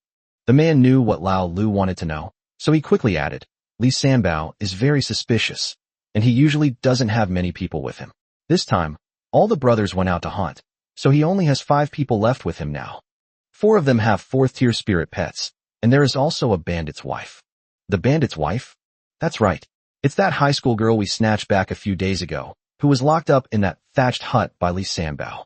Speaker 1: The man knew what Lao Lu wanted to know, so he quickly added, Li Sanbao is very suspicious, and he usually doesn't have many people with him. This time, all the brothers went out to hunt, so he only has 5 people left with him now. 4 of them have 4th-tier spirit pets, and there is also a bandit's wife. The bandit's wife? That's right. It's that high school girl we snatched back a few days ago, who was locked up in that thatched hut by Li Sanbao.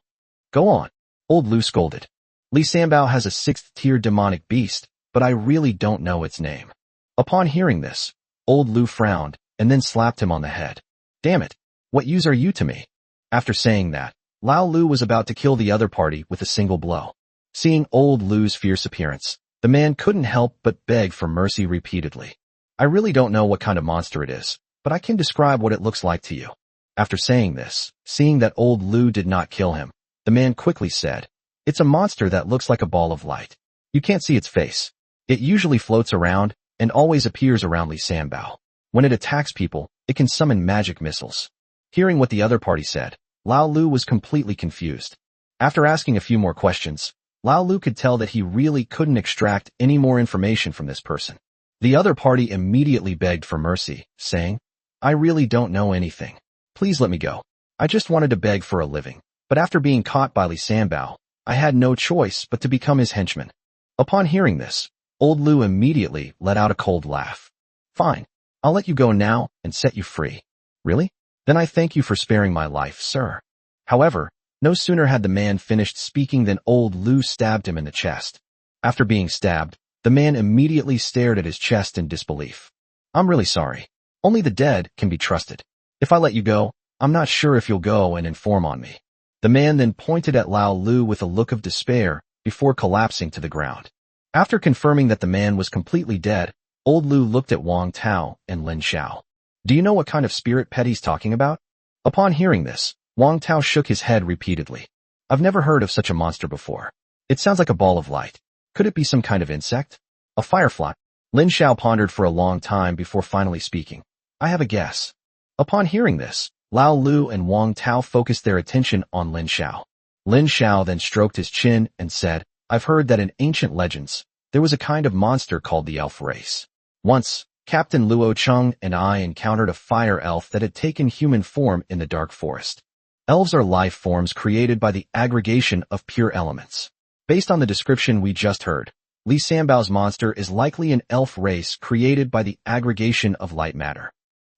Speaker 1: Go on. Old Lu scolded. Li Sanbao has a 6th-tier demonic beast, but I really don't know its name. Upon hearing this, Old Lu frowned, and then slapped him on the head. Damn it! What use are you to me? After saying that, Lao Lu was about to kill the other party with a single blow. Seeing Old Lu's fierce appearance, the man couldn't help but beg for mercy repeatedly. I really don't know what kind of monster it is, but I can describe what it looks like to you. After saying this, seeing that Old Lu did not kill him, the man quickly said, It's a monster that looks like a ball of light. You can't see its face. It usually floats around and always appears around Li Sanbao. When it attacks people, it can summon magic missiles. Hearing what the other party said, Lao Lu was completely confused. After asking a few more questions, Lao Lu could tell that he really couldn't extract any more information from this person. The other party immediately begged for mercy, saying, I really don't know anything. Please let me go. I just wanted to beg for a living, but after being caught by Li Sanbao, I had no choice but to become his henchman. Upon hearing this, Old Lu immediately let out a cold laugh. Fine. I'll let you go now and set you free. Really? Then I thank you for sparing my life, sir. However, no sooner had the man finished speaking than Old Lu stabbed him in the chest. After being stabbed, the man immediately stared at his chest in disbelief. I'm really sorry. Only the dead can be trusted. If I let you go, I'm not sure if you'll go and inform on me. The man then pointed at Lao Lu with a look of despair before collapsing to the ground. After confirming that the man was completely dead, Old Lu looked at Wang Tao and Lin Xiao. Do you know what kind of spirit pet he's talking about? Upon hearing this, Wang Tao shook his head repeatedly. I've never heard of such a monster before. It sounds like a ball of light. Could it be some kind of insect? A firefly? Lin Xiao pondered for a long time before finally speaking. I have a guess. Upon hearing this, Lao Lu and Wang Tao focused their attention on Lin Xiao. Lin Xiao then stroked his chin and said, I've heard that in ancient legends, there was a kind of monster called the elf race. Once, Captain Luo Cheng and I encountered a fire elf that had taken human form in the dark forest. Elves are life forms created by the aggregation of pure elements. Based on the description we just heard, Li Sanbao's monster is likely an elf race created by the aggregation of light matter.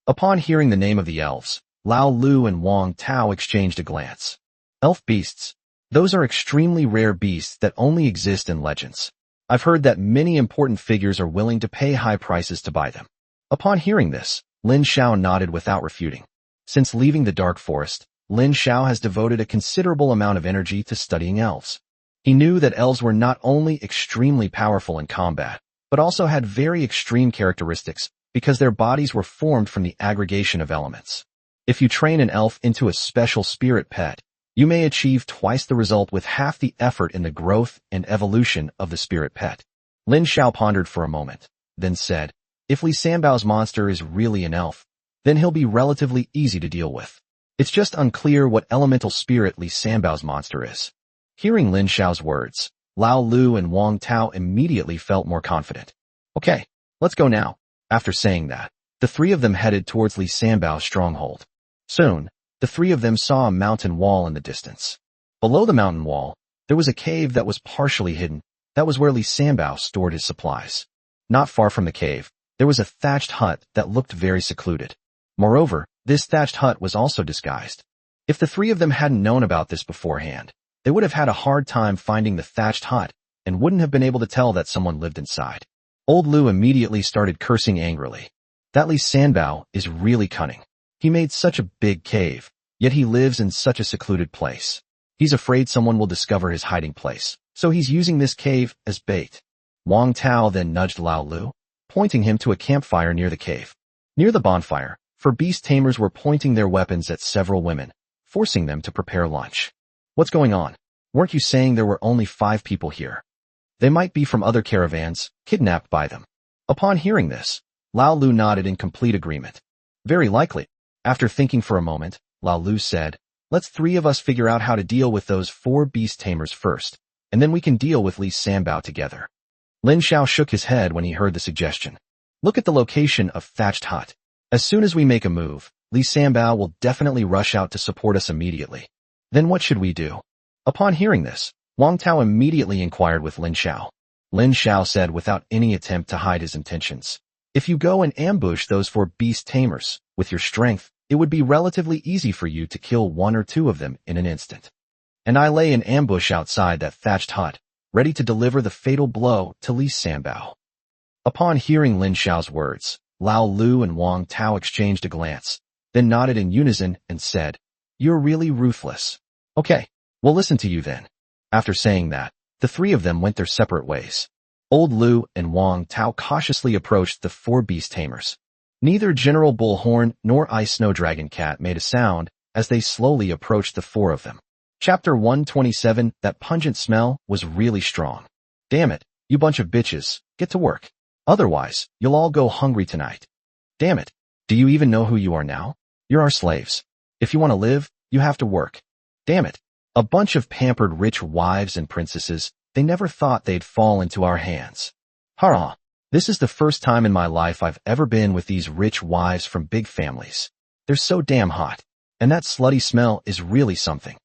Speaker 1: Upon hearing the name of the elves, Lao Lu and Wang Tao exchanged a glance. Elf beasts. Those are extremely rare beasts that only exist in legends. I've heard that many important figures are willing to pay high prices to buy them. Upon hearing this, Lin Xiao nodded without refuting. Since leaving the dark forest, Lin Xiao has devoted a considerable amount of energy to studying elves. He knew that elves were not only extremely powerful in combat, but also had very extreme characteristics because their bodies were formed from the aggregation of elements. If you train an elf into a special spirit pet, you may achieve twice the result with half the effort in the growth and evolution of the spirit pet. Lin Xiao pondered for a moment, then said, if Li Sanbao's monster is really an elf, then he'll be relatively easy to deal with. It's just unclear what elemental spirit Li Sanbao's monster is. Hearing Lin Xiao's words, Lao Lu and Wang Tao immediately felt more confident. Okay, let's go now. After saying that, the three of them headed towards Li Sanbao's stronghold. Soon, the three of them saw a mountain wall in the distance. Below the mountain wall, there was a cave that was partially hidden. That was where Li Sanbao stored his supplies. Not far from the cave, there was a thatched hut that looked very secluded. Moreover, this thatched hut was also disguised. If the three of them hadn't known about this beforehand, they would have had a hard time finding the thatched hut and wouldn't have been able to tell that someone lived inside. Old Lu immediately started cursing angrily. That Li Sanbao is really cunning. He made such a big cave, yet he lives in such a secluded place. He's afraid someone will discover his hiding place, so he's using this cave as bait. Wang Tao then nudged Lao Lu, pointing him to a campfire near the cave. Near the bonfire, four beast tamers were pointing their weapons at several women, forcing them to prepare lunch. What's going on? Weren't you saying there were only 5 people here? They might be from other caravans, kidnapped by them. Upon hearing this, Lao Lu nodded in complete agreement. Very likely. After thinking for a moment, Lao Lu said, let's 3 of us figure out how to deal with those 4 beast tamers first, and then we can deal with Li Sanbao together. Lin Xiao shook his head when he heard the suggestion. Look at the location of thatched hut. As soon as we make a move, Li Sanbao will definitely rush out to support us immediately. Then what should we do? Upon hearing this, Wang Tao immediately inquired with Lin Xiao. Lin Xiao said without any attempt to hide his intentions, if you go and ambush those 4 beast tamers, with your strength, it would be relatively easy for you to kill 1 or 2 of them in an instant. And I lay an ambush outside that thatched hut, ready to deliver the fatal blow to Li Sanbao. Upon hearing Lin Xiao's words, Lao Lu and Wang Tao exchanged a glance, then nodded in unison and said, you're really ruthless. Okay, we'll listen to you then. After saying that, the 3 of them went their separate ways. Old Lu and Wang Tao cautiously approached the 4 beast tamers. Neither General Bullhorn nor Ice Snow Dragon Cat made a sound as they slowly approached the 4 of them. Chapter 127, that pungent smell was really strong. Damn it, you bunch of bitches, get to work. Otherwise, you'll all go hungry tonight. Damn it, do you even know who you are now? You're our slaves. If you want to live, you have to work. Damn it, a bunch of pampered rich wives and princesses, they never thought they'd fall into our hands. Hurrah! This is the first time in my life I've ever been with these rich wives from big families. They're so damn hot. And that slutty smell is really something.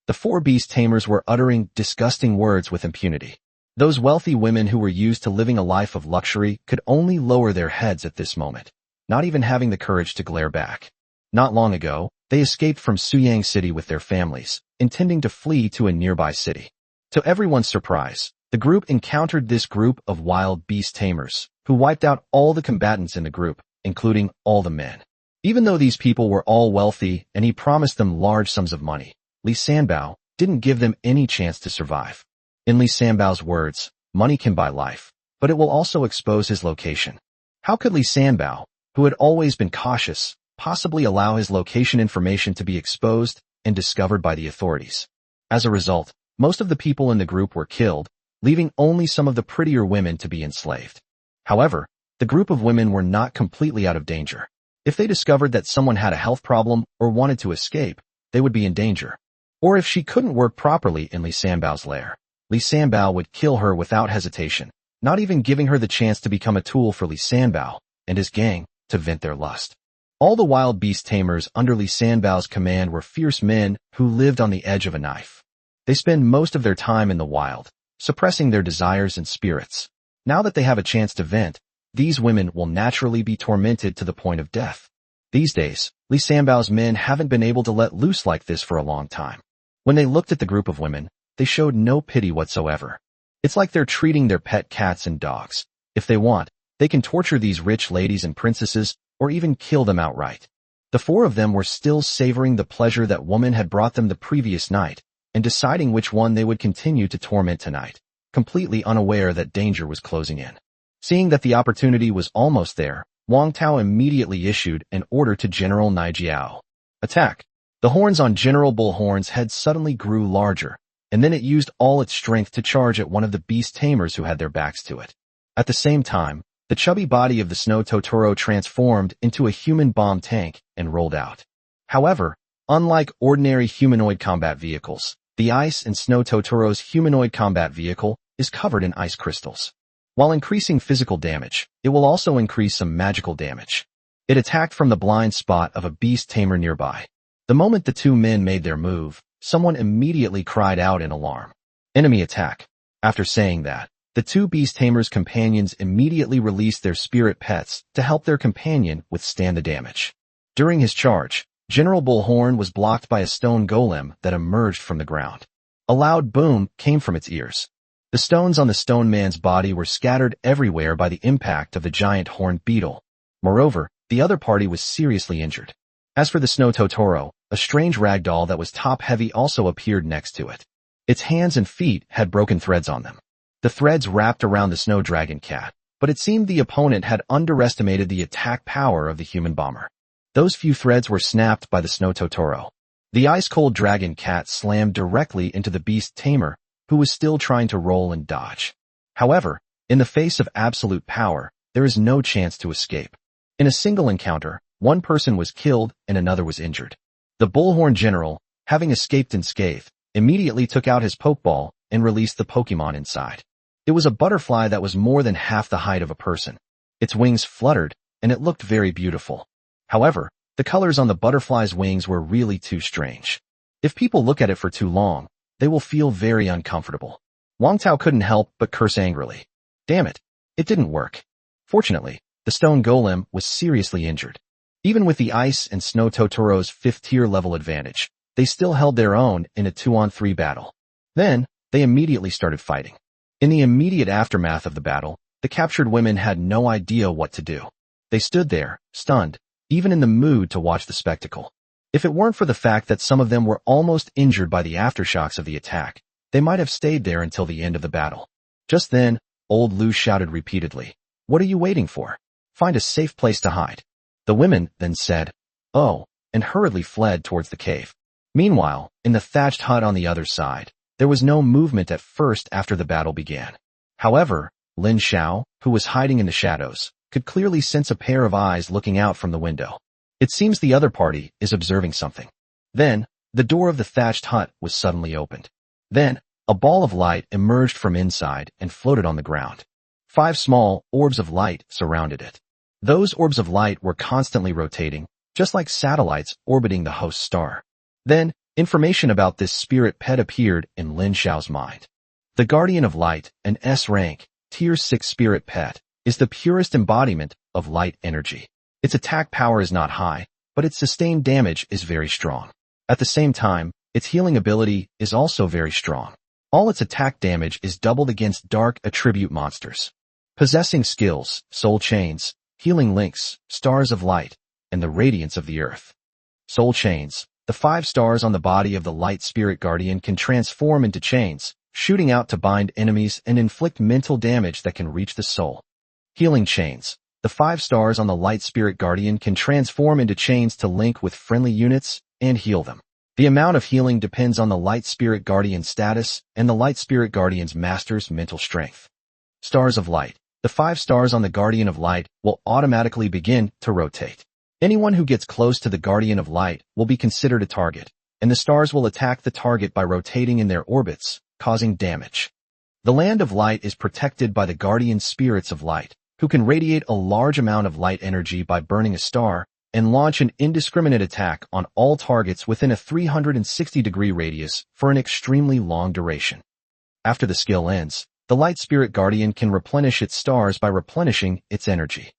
Speaker 1: The 4 beast tamers were uttering disgusting words with impunity. Those wealthy women who were used to living a life of luxury could only lower their heads at this moment, not even having the courage to glare back. Not long ago, they escaped from Suyang City with their families, intending to flee to a nearby city. To everyone's surprise, the group encountered this group of wild beast tamers, who wiped out all the combatants in the group, including all the men. Even though these people were all wealthy and he promised them large sums of money, Li Sanbao didn't give them any chance to survive. In Li Sanbao's words, money can buy life, but it will also expose his location. How could Li Sanbao, who had always been cautious, possibly allow his location information to be exposed and discovered by the authorities? As a result, most of the people in the group were killed, leaving only some of the prettier women to be enslaved. However, the group of women were not completely out of danger. If they discovered that someone had a health problem or wanted to escape, they would be in danger. Or if she couldn't work properly in Li Sanbao's lair, Li Sanbao would kill her without hesitation, not even giving her the chance to become a tool for Li Sanbao and his gang to vent their lust. All the wild beast tamers under Li Sanbao's command were fierce men who lived on the edge of a knife. They spend most of their time in the wild, suppressing their desires and spirits. Now that they have a chance to vent, these women will naturally be tormented to the point of death. These days, Li Sanbao's men haven't been able to let loose like this for a long time. When they looked at the group of women, they showed no pity whatsoever. It's like they're treating their pet cats and dogs. If they want, they can torture these rich ladies and princesses or even kill them outright. The four of them were still savoring the pleasure that woman had brought them the previous night and deciding which one they would continue to torment tonight, completely unaware that danger was closing in. Seeing that the opportunity was almost there, Wang Tao immediately issued an order to General Naijiao. Attack! The horns on General Bullhorn's head suddenly grew larger, and then it used all its strength to charge at one of the beast tamers who had their backs to it. At the same time, the chubby body of the Snow Totoro transformed into a human bomb tank and rolled out. However, unlike ordinary humanoid combat vehicles, the Ice and Snow Totoro's humanoid combat vehicle is covered in ice crystals. While increasing physical damage, it will also increase some magical damage. It attacked from the blind spot of a beast tamer nearby. The moment the two men made their move, someone immediately cried out in alarm. Enemy attack. After saying that, the two beast tamers' companions immediately released their spirit pets to help their companion withstand the damage. During his charge, General Bullhorn was blocked by a stone golem that emerged from the ground. A loud boom came from its ears. The stones on the stone man's body were scattered everywhere by the impact of the giant horned beetle. Moreover, the other party was seriously injured. As for the Snow Totoro, a strange ragdoll that was top-heavy also appeared next to it. Its hands and feet had broken threads on them. The threads wrapped around the Snow Dragon Cat, but it seemed the opponent had underestimated the attack power of the human bomber. Those few threads were snapped by the Snow Totoro. The ice-cold Dragon Cat slammed directly into the beast tamer, who was still trying to roll and dodge. However, in the face of absolute power, there is no chance to escape. In a single encounter, one person was killed and another was injured. The Bullhorn General, having escaped unscathed, immediately took out his Pokeball and released the Pokemon inside. It was a butterfly that was more than half the height of a person. Its wings fluttered, and it looked very beautiful. However, the colors on the butterfly's wings were really too strange. If people look at it for too long, they will feel very uncomfortable. Wang Tao couldn't help but curse angrily. Damn it, it didn't work. Fortunately, the stone golem was seriously injured. Even with the Ice and Snow Totoro's 5th-tier level advantage, they still held their own in a 2-on-3 battle. Then, they immediately started fighting. In the immediate aftermath of the battle, the captured women had no idea what to do. They stood there, stunned, even in the mood to watch the spectacle. If it weren't for the fact that some of them were almost injured by the aftershocks of the attack, they might have stayed there until the end of the battle. Just then, old Lu shouted repeatedly, "What are you waiting for? Find a safe place to hide." The women then said, "Oh," and hurriedly fled towards the cave. Meanwhile, in the thatched hut on the other side, there was no movement at first after the battle began. However, Lin Xiao, who was hiding in the shadows, could clearly sense a pair of eyes looking out from the window. It seems the other party is observing something. Then, the door of the thatched hut was suddenly opened. Then, a ball of light emerged from inside and floated on the ground. 5 small orbs of light surrounded it. Those orbs of light were constantly rotating, just like satellites orbiting the host star. Then, information about this spirit pet appeared in Lin Xiao's mind. The Guardian of Light, an S-rank, Tier 6 spirit pet, is the purest embodiment of light energy. Its attack power is not high, but its sustained damage is very strong. At the same time, its healing ability is also very strong. All its attack damage is doubled against dark attribute monsters. Possessing skills, soul chains, healing links, stars of light, and the radiance of the earth. Soul chains. The 5 stars on the body of the light spirit guardian can transform into chains, shooting out to bind enemies and inflict mental damage that can reach the soul. Healing chains. The 5 stars on the light spirit guardian can transform into chains to link with friendly units and heal them. The amount of healing depends on the light spirit guardian's status and the light spirit guardian's master's mental strength. Stars of light. The 5 stars on the guardian of light will automatically begin to rotate. Anyone who gets close to the Guardian of Light will be considered a target, and the stars will attack the target by rotating in their orbits, causing damage. The Land of Light is protected by the Guardian Spirits of Light, who can radiate a large amount of light energy by burning a star and launch an indiscriminate attack on all targets within a 360-degree radius for an extremely long duration. After the skill ends, the Light Spirit Guardian can replenish its stars by replenishing its energy.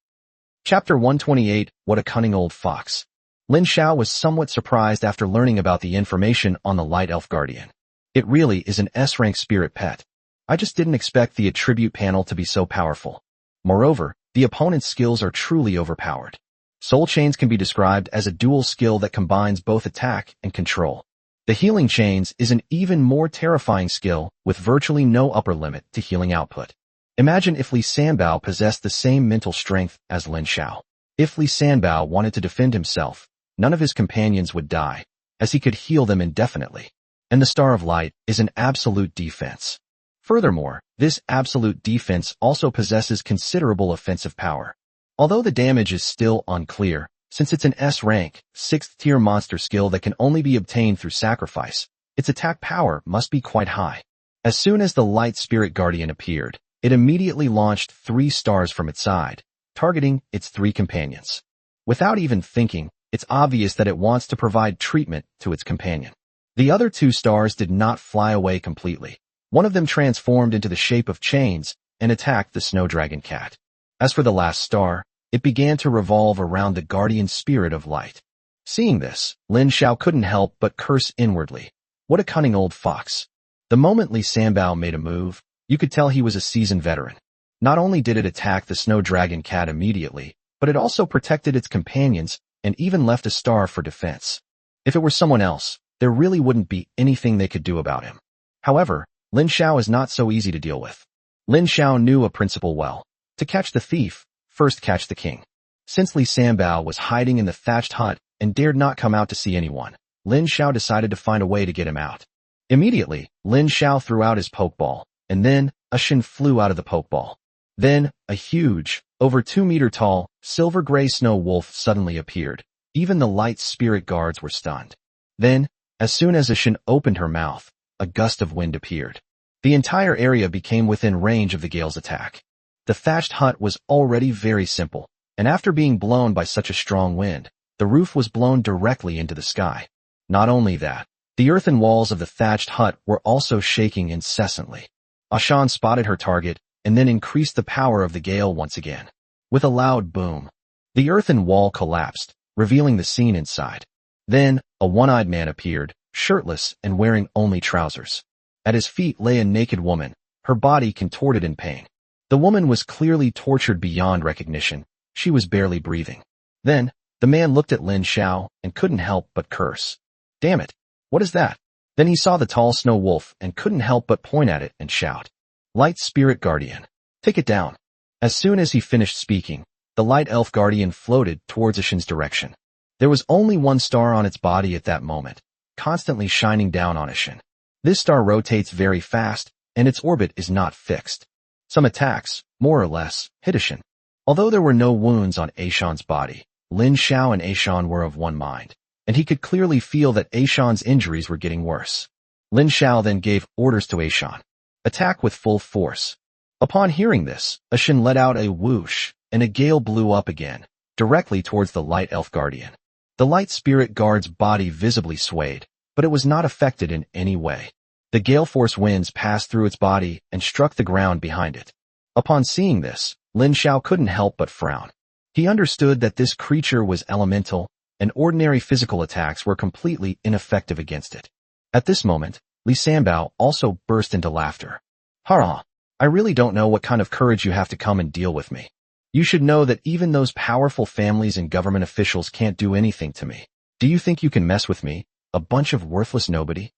Speaker 1: Chapter 128, What a Cunning Old Fox. Lin Xiao was somewhat surprised after learning about the information on the Light Elf Guardian. It really is an S-rank spirit pet. I just didn't expect the attribute panel to be so powerful. Moreover, the opponent's skills are truly overpowered. Soul Chains can be described as a dual skill that combines both attack and control. The Healing Chains is an even more terrifying skill with virtually no upper limit to healing output. Imagine if Li Sanbao possessed the same mental strength as Lin Xiao. If Li Sanbao wanted to defend himself, none of his companions would die, as he could heal them indefinitely. And the Star of Light is an absolute defense. Furthermore, this absolute defense also possesses considerable offensive power. Although the damage is still unclear, since it's an S-rank, 6th-tier monster skill that can only be obtained through sacrifice, its attack power must be quite high. As soon as the Light Spirit Guardian appeared, it immediately launched 3 stars from its side, targeting its 3 companions. Without even thinking, it's obvious that it wants to provide treatment to its companion. The other 2 stars did not fly away completely. One of them transformed into the shape of chains and attacked the Snow Dragon Cat. As for the last star, it began to revolve around the Guardian Spirit of Light. Seeing this, Lin Xiao couldn't help but curse inwardly. What a cunning old fox. The moment Li Sanbao made a move, you could tell he was a seasoned veteran. Not only did it attack the Snow Dragon Cat immediately, but it also protected its companions and even left a star for defense. If it were someone else, there really wouldn't be anything they could do about him. However, Lin Xiao is not so easy to deal with. Lin Xiao knew a principle well. To catch the thief, first catch the king. Since Li Sanbao was hiding in the thatched hut and dared not come out to see anyone, Lin Xiao decided to find a way to get him out. Immediately, Lin Xiao threw out his pokeball, and then a Shin flew out of the pokeball. Then, a huge, over 2-meter tall, silver-gray snow wolf suddenly appeared. Even the Light Spirit guards were stunned. Then, as soon as Shin opened her mouth, a gust of wind appeared. The entire area became within range of the gale's attack. The thatched hut was already very simple, and after being blown by such a strong wind, the roof was blown directly into the sky. Not only that, the earthen walls of the thatched hut were also shaking incessantly. Ashan spotted her target and then increased the power of the gale once again. With a loud boom, the earthen wall collapsed, revealing the scene inside. Then, a one-eyed man appeared, shirtless and wearing only trousers. At his feet lay a naked woman, her body contorted in pain. The woman was clearly tortured beyond recognition. She was barely breathing. Then, the man looked at Lin Xiao and couldn't help but curse. Damn it! What is that? Then he saw the tall snow wolf and couldn't help but point at it and shout. Light Spirit Guardian. Take it down. As soon as he finished speaking, the Light Elf Guardian floated towards Ashin's direction. There was only 1 star on its body at that moment, constantly shining down on Ashin. This star rotates very fast, and its orbit is not fixed. Some attacks, more or less, hit Ashin. Although there were no wounds on Ashan's body, Lin Xiao and Ashan were of one mind, and he could clearly feel that Ashan's injuries were getting worse. Lin Xiao then gave orders to Ashan. Attack with full force. Upon hearing this, Ashin let out a whoosh, and a gale blew up again, directly towards the Light Elf Guardian. The Light Spirit Guard's body visibly swayed, but it was not affected in any way. The gale force winds passed through its body and struck the ground behind it. Upon seeing this, Lin Xiao couldn't help but frown. He understood that this creature was elemental, and ordinary physical attacks were completely ineffective against it. At this moment, Li Sanbao also burst into laughter. Hara, I really don't know what kind of courage you have to come and deal with me. You should know that even those powerful families and government officials can't do anything to me. Do you think you can mess with me, a bunch of worthless nobody?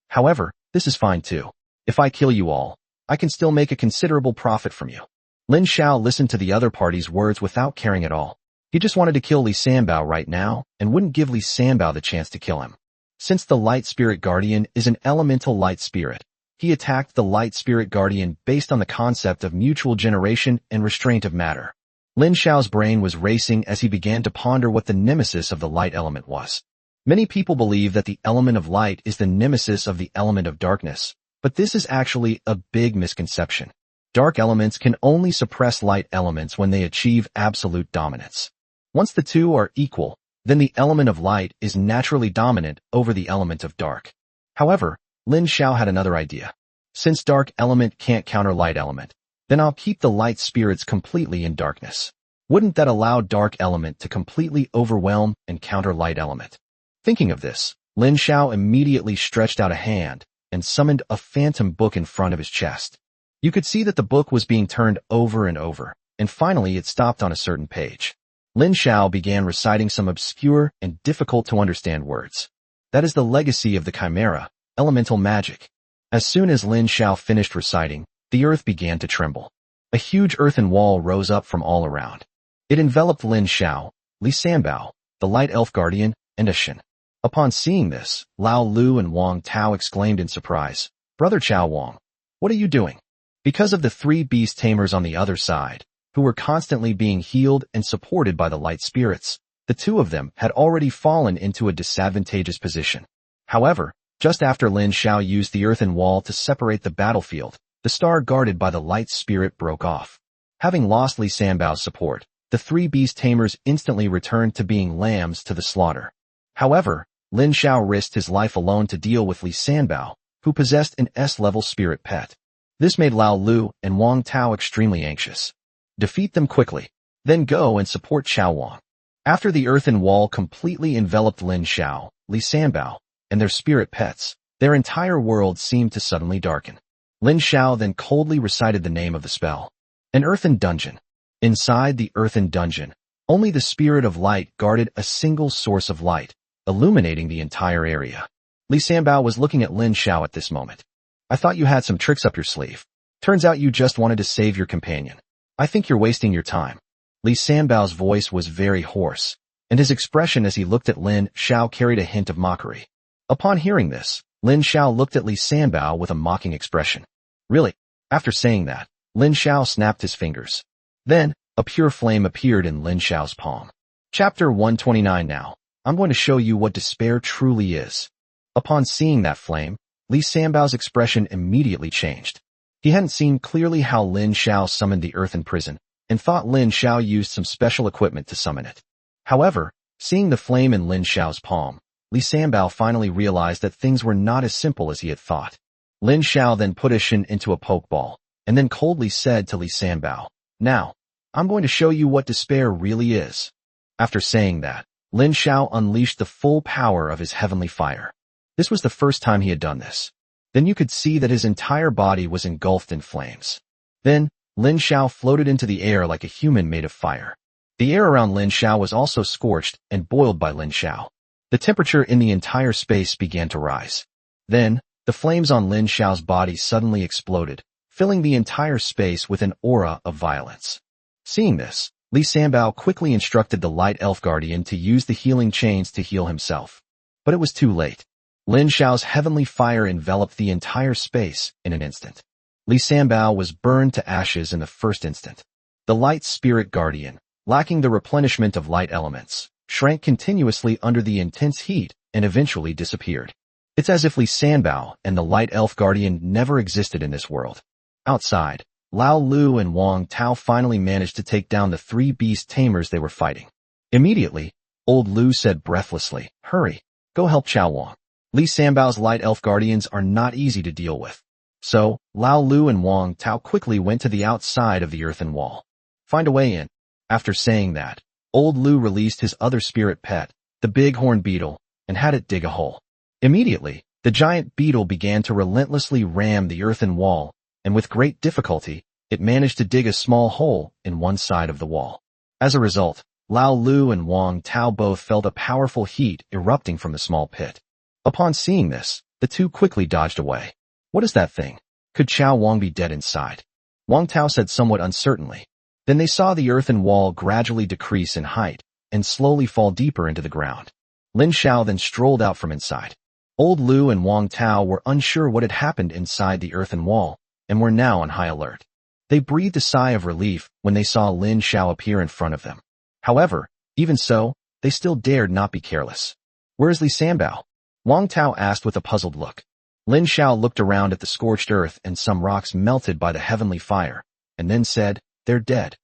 Speaker 1: However, this is fine too. If I kill you all, I can still make a considerable profit from you. Lin Xiao listened to the other party's words without caring at all. He just wanted to kill Li Sanbao right now and wouldn't give Li Sanbao the chance to kill him. Since the Light Spirit Guardian is an elemental light spirit, he attacked the Light Spirit Guardian based on the concept of mutual generation and restraint of matter. Lin Xiao's brain was racing as he began to ponder what the nemesis of the light element was. Many people believe that the element of light is the nemesis of the element of darkness, but this is actually a big misconception. Dark elements can only suppress light elements when they achieve absolute dominance. Once the two are equal, then the element of light is naturally dominant over the element of dark. However, Lin Xiao had another idea. Since dark element can't counter light element, then I'll keep the light spirits completely in darkness. Wouldn't that allow dark element to completely overwhelm and counter light element? Thinking of this, Lin Xiao immediately stretched out a hand and summoned a phantom book in front of his chest. You could see that the book was being turned over and over, and finally it stopped on a certain page. Lin Xiao began reciting some obscure and difficult-to-understand words. That is the legacy of the Chimera, elemental magic. As soon as Lin Xiao finished reciting, the earth began to tremble. A huge earthen wall rose up from all around. It enveloped Lin Xiao, Li Sanbao, the Light Elf Guardian, and Shen. Upon seeing this, Lao Lu and Wang Tao exclaimed in surprise, "Brother Chao Wang, what are you doing?" Because of the three beast tamers on the other side, who were constantly being healed and supported by the light spirits, the two of them had already fallen into a disadvantageous position. However, just after Lin Xiao used the earthen wall to separate the battlefield, the star guarded by the light spirit broke off. Having lost Li Sanbao's support, the three beast tamers instantly returned to being lambs to the slaughter. However, Lin Xiao risked his life alone to deal with Li Sanbao, who possessed an S-level spirit pet. This made Lao Lu and Wang Tao extremely anxious. Defeat them quickly, then go and support Chao Wang. After the earthen wall completely enveloped Lin Xiao, Li Sanbao, and their spirit pets, their entire world seemed to suddenly darken. Lin Xiao then coldly recited the name of the spell. An earthen dungeon. Inside the earthen dungeon, only the spirit of light guarded a single source of light, illuminating the entire area. Li Sanbao was looking at Lin Xiao at this moment. "I thought you had some tricks up your sleeve. Turns out you just wanted to save your companion. I think you're wasting your time." Li Sanbao's voice was very hoarse, and his expression as he looked at Lin Xiao carried a hint of mockery. Upon hearing this, Lin Xiao looked at Li Sanbao with a mocking expression. "Really?" After saying that, Lin Xiao snapped his fingers. Then, a pure flame appeared in Lin Xiao's palm. Chapter 129 Now, I'm going to show you what despair truly is. Upon seeing that flame, Li Sanbao's expression immediately changed. He hadn't seen clearly how Lin Xiao summoned the earthen prison, and thought Lin Xiao used some special equipment to summon it. However, seeing the flame in Lin Xiao's palm, Li Sanbao finally realized that things were not as simple as he had thought. Lin Xiao then put Shen into a pokeball, and then coldly said to Li Sanbao, "Now, I'm going to show you what despair really is." After saying that, Lin Xiao unleashed the full power of his heavenly fire. This was the first time he had done this. Then you could see that his entire body was engulfed in flames. Then, Lin Xiao floated into the air like a human made of fire. The air around Lin Xiao was also scorched and boiled by Lin Xiao. The temperature in the entire space began to rise. Then, the flames on Lin Xiao's body suddenly exploded, filling the entire space with an aura of violence. Seeing this, Li Sanbao quickly instructed the Light Elf Guardian to use the healing chains to heal himself. But it was too late. Lin Xiao's heavenly fire enveloped the entire space in an instant. Li Sanbao was burned to ashes in the first instant. The Light Spirit Guardian, lacking the replenishment of light elements, shrank continuously under the intense heat and eventually disappeared. It's as if Li Sanbao and the Light Elf Guardian never existed in this world. Outside, Lao Lu and Wang Tao finally managed to take down the three beast tamers they were fighting. Immediately, old Lu said breathlessly, "Hurry, go help Chao Wang." Li Sanbao's Light Elf Guardians are not easy to deal with. So, Lao Lu and Wang Tao quickly went to the outside of the earthen wall. "Find a way in." After saying that, old Lu released his other spirit pet, the bighorn beetle, and had it dig a hole. Immediately, the giant beetle began to relentlessly ram the earthen wall, and with great difficulty, it managed to dig a small hole in one side of the wall. As a result, Lao Lu and Wang Tao both felt a powerful heat erupting from the small pit. Upon seeing this, the two quickly dodged away. "What is that thing? Could Chao Wang be dead inside?" Wang Tao said somewhat uncertainly. Then they saw the earthen wall gradually decrease in height and slowly fall deeper into the ground. Lin Xiao then strolled out from inside. Old Lu and Wang Tao were unsure what had happened inside the earthen wall and were now on high alert. They breathed a sigh of relief when they saw Lin Xiao appear in front of them. However, even so, they still dared not be careless. "Where is Li Sanbao?" Wang Tao asked with a puzzled look. Lin Xiao looked around at the scorched earth and some rocks melted by the heavenly fire, and then said, "They're dead."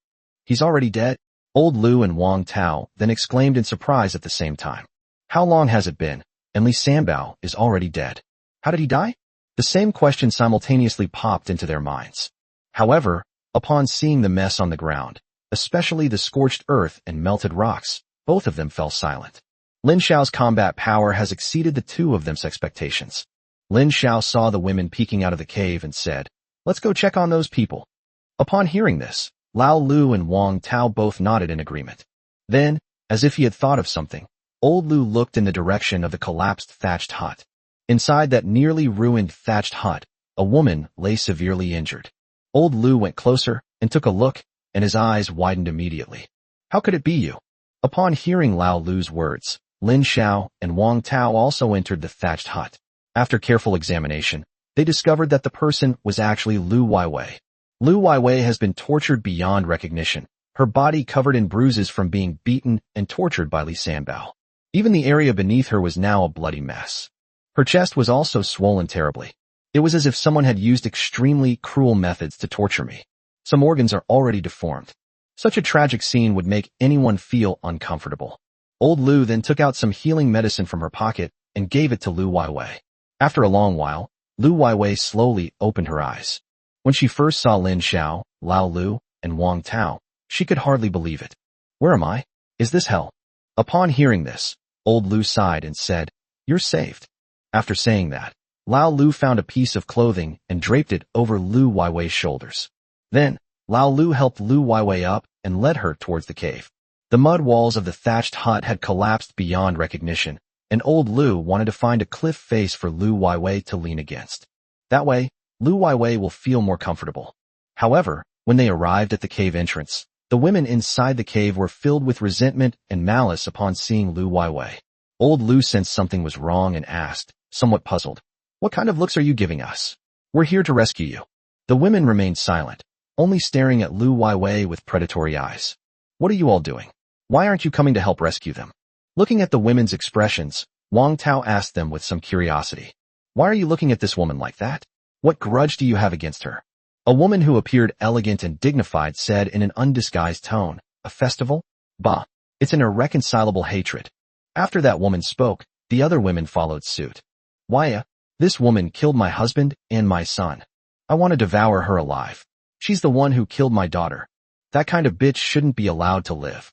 Speaker 1: "He's already dead?" Old Lu and Wang Tao then exclaimed in surprise at the same time. "How long has it been? And Li Sanbao is already dead. How did he die?" The same question simultaneously popped into their minds. However, upon seeing the mess on the ground, especially the scorched earth and melted rocks, both of them fell silent. Lin Xiao's combat power has exceeded the two of them's expectations. Lin Xiao saw the women peeking out of the cave and said, "Let's go check on those people." Upon hearing this, Lao Lu and Wang Tao both nodded in agreement. Then, as if he had thought of something, old Lu looked in the direction of the collapsed thatched hut. Inside that nearly ruined thatched hut, a woman lay severely injured. Old Lu went closer and took a look, and his eyes widened immediately. "How could it be you?" Upon hearing Lao Lu's words, Lin Xiao and Wang Tao also entered the thatched hut. After careful examination, they discovered that the person was actually Lu Weiwei. Lu Weiwei has been tortured beyond recognition, her body covered in bruises from being beaten and tortured by Li Sanbao. Even the area beneath her was now a bloody mess. Her chest was also swollen terribly. It was as if someone had used extremely cruel methods to torture me. Some organs are already deformed. Such a tragic scene would make anyone feel uncomfortable. Old Lu then took out some healing medicine from her pocket and gave it to Lu Weiwei. After a long while, Lu Weiwei slowly opened her eyes. When she first saw Lin Xiao, Lao Lu, and Wang Tao, she could hardly believe it. "Where am I? Is this hell?" Upon hearing this, old Lu sighed and said, "You're saved." After saying that, Lao Lu found a piece of clothing and draped it over Lu Weiwei's shoulders. Then, Lao Lu helped Lu Weiwei up and led her towards the cave. The mud walls of the thatched hut had collapsed beyond recognition, and old Lu wanted to find a cliff face for Lu Weiwei to lean against. That way, Lu Weiwei will feel more comfortable. However, when they arrived at the cave entrance, the women inside the cave were filled with resentment and malice upon seeing Lu Weiwei. Old Lu sensed something was wrong and asked, somewhat puzzled, "What kind of looks are you giving us? We're here to rescue you." The women remained silent, only staring at Lu Weiwei with predatory eyes. "What are you all doing? Why aren't you coming to help rescue them?" Looking at the women's expressions, Wang Tao asked them with some curiosity, "Why are you looking at this woman like that? What grudge do you have against her?" A woman who appeared elegant and dignified said in an undisguised tone, "A festival? Bah, it's an irreconcilable hatred." After that woman spoke, the other women followed suit. "Why, this woman killed my husband and my son. I want to devour her alive. She's the one who killed my daughter. That kind of bitch shouldn't be allowed to live."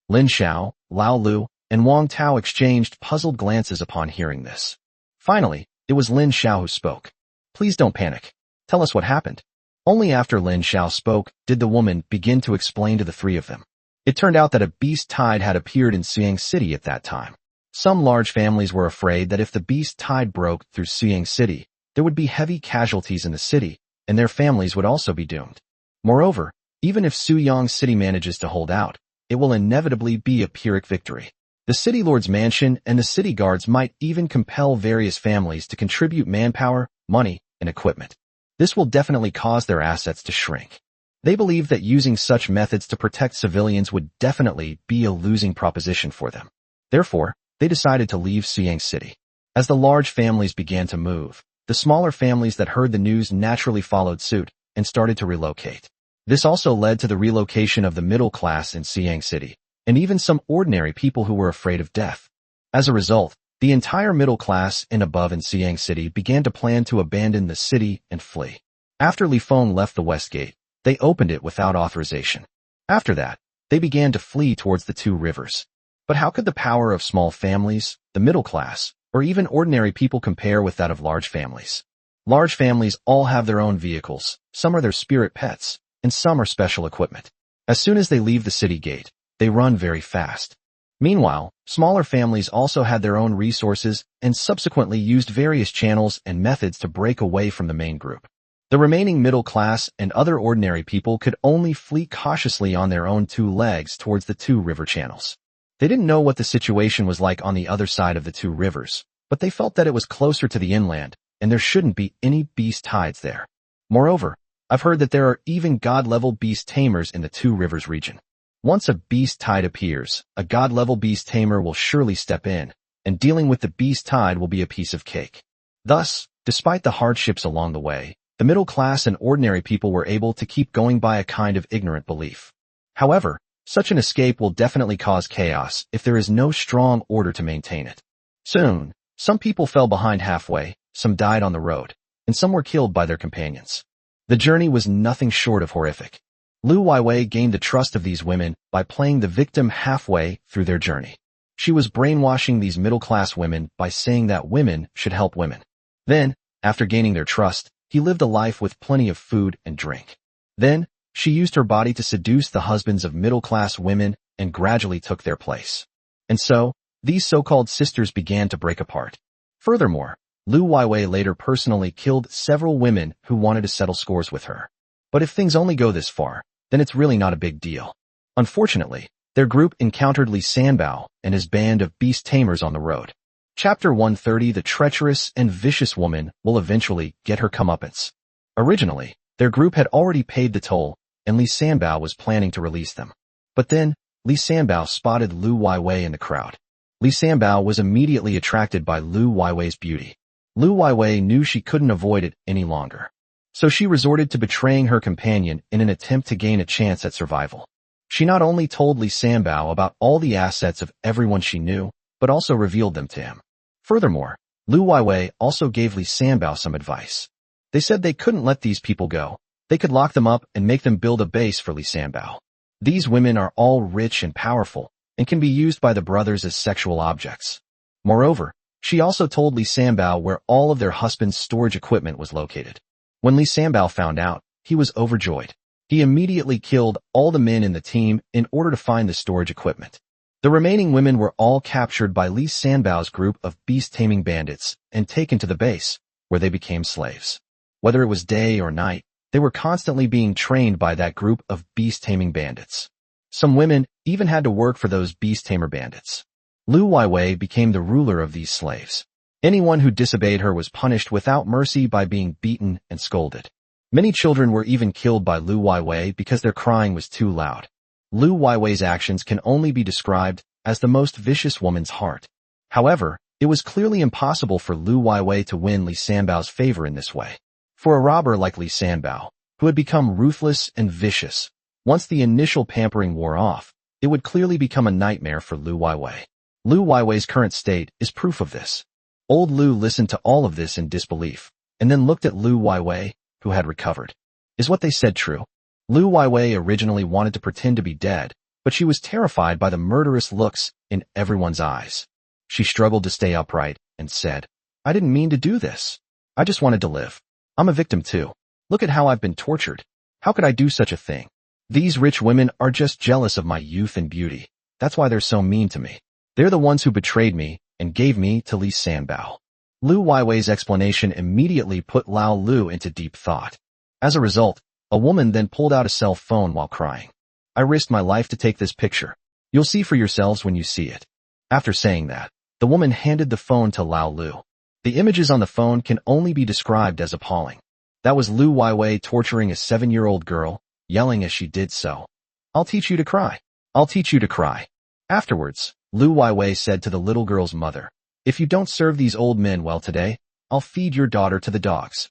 Speaker 1: Lin Xiao, Lao Lu, and Wang Tao exchanged puzzled glances upon hearing this. Finally, it was Lin Xiao who spoke. "Please don't panic. Tell us what happened." Only after Lin Xiao spoke did the woman begin to explain to the three of them. It turned out that a beast tide had appeared in Suyang City at that time. Some large families were afraid that if the beast tide broke through Suyang City, there would be heavy casualties in the city, and their families would also be doomed. Moreover, even if Suyang City manages to hold out, it will inevitably be a Pyrrhic victory. The city lord's mansion and the city guards might even compel various families to contribute manpower, money, and equipment. This will definitely cause their assets to shrink. They believe that using such methods to protect civilians would definitely be a losing proposition for them. Therefore, they decided to leave Suyang City. As the large families began to move, the smaller families that heard the news naturally followed suit and started to relocate. This also led to the relocation of the middle class in Suyang City, and even some ordinary people who were afraid of death. As a result, the entire middle class and above in Suyang City began to plan to abandon the city and flee. After Li Feng left the west gate, they opened it without authorization. After that, they began to flee towards the two rivers. But how could the power of small families, the middle class, or even ordinary people compare with that of large families? Large families all have their own vehicles, some are their spirit pets, and some are special equipment. As soon as they leave the city gate, they run very fast. Meanwhile, smaller families also had their own resources and subsequently used various channels and methods to break away from the main group. The remaining middle class and other ordinary people could only flee cautiously on their own two legs towards the two river channels. They didn't know what the situation was like on the other side of the two rivers, but they felt that it was closer to the inland, and there shouldn't be any beast tides there. Moreover, I've heard that there are even god-level beast tamers in the Two Rivers region. Once a beast tide appears, a god-level beast tamer will surely step in, and dealing with the beast tide will be a piece of cake. Thus, despite the hardships along the way, the middle class and ordinary people were able to keep going by a kind of ignorant belief. However, such an escape will definitely cause chaos if there is no strong order to maintain it. Soon, some people fell behind halfway, some died on the road, and some were killed by their companions. The journey was nothing short of horrific. Lu Weiwei gained the trust of these women by playing the victim halfway through their journey. She was brainwashing these middle-class women by saying that women should help women. Then, after gaining their trust, he lived a life with plenty of food and drink. Then, she used her body to seduce the husbands of middle-class women and gradually took their place. And so, these so-called sisters began to break apart. Furthermore, Lu Weiwei later personally killed several women who wanted to settle scores with her. But if things only go this far, then it's really not a big deal. Unfortunately, their group encountered Li Sanbao and his band of beast tamers on the road. Chapter 130. The treacherous and vicious woman will eventually get her comeuppance. Originally, their group had already paid the toll, and Li Sanbao was planning to release them. But then, Li Sanbao spotted Lu Weiwei in the crowd. Li Sanbao was immediately attracted by Lu Weiwei's beauty. Lu Weiwei knew she couldn't avoid it any longer. So she resorted to betraying her companion in an attempt to gain a chance at survival. She not only told Li Sanbao about all the assets of everyone she knew, but also revealed them to him. Furthermore, Lu Weiwei also gave Li Sanbao some advice. They said they couldn't let these people go. They could lock them up and make them build a base for Li Sanbao. These women are all rich and powerful, and can be used by the brothers as sexual objects. Moreover, she also told Li Sanbao where all of their husband's storage equipment was located. When Li Sanbao found out, he was overjoyed. He immediately killed all the men in the team in order to find the storage equipment. The remaining women were all captured by Li Sanbao's group of beast-taming bandits and taken to the base, where they became slaves. Whether it was day or night, they were constantly being trained by that group of beast-taming bandits. Some women even had to work for those beast-tamer bandits. Lu Weiwei became the ruler of these slaves. Anyone who disobeyed her was punished without mercy by being beaten and scolded. Many children were even killed by Lu Weiwei because their crying was too loud. Lu Weiwei's actions can only be described as the most vicious woman's heart. However, it was clearly impossible for Lu Weiwei to win Li Sanbao's favor in this way. For a robber like Li Sanbao, who had become ruthless and vicious, once the initial pampering wore off, it would clearly become a nightmare for Lu Weiwei. Lu Weiwei's current state is proof of this. Old Lu listened to all of this in disbelief, and then looked at Lu Weiwei, who had recovered. Is what they said true? Lu Weiwei originally wanted to pretend to be dead, but she was terrified by the murderous looks in everyone's eyes. She struggled to stay upright and said, I didn't mean to do this. I just wanted to live. I'm a victim too. Look at how I've been tortured. How could I do such a thing? These rich women are just jealous of my youth and beauty. That's why they're so mean to me. They're the ones who betrayed me and gave me to Li Sanbao. Lu Weiwei's explanation immediately put Lao Lu into deep thought. As a result, a woman then pulled out a cell phone while crying. I risked my life to take this picture. You'll see for yourselves when you see it. After saying that, the woman handed the phone to Lao Lu. The images on the phone can only be described as appalling. That was Lu Weiwei torturing a 7-year-old girl, yelling as she did so. I'll teach you to cry. I'll teach you to cry. Afterwards, Lu Weiwei said to the little girl's mother, if you don't serve these old men well today, I'll feed your daughter to the dogs.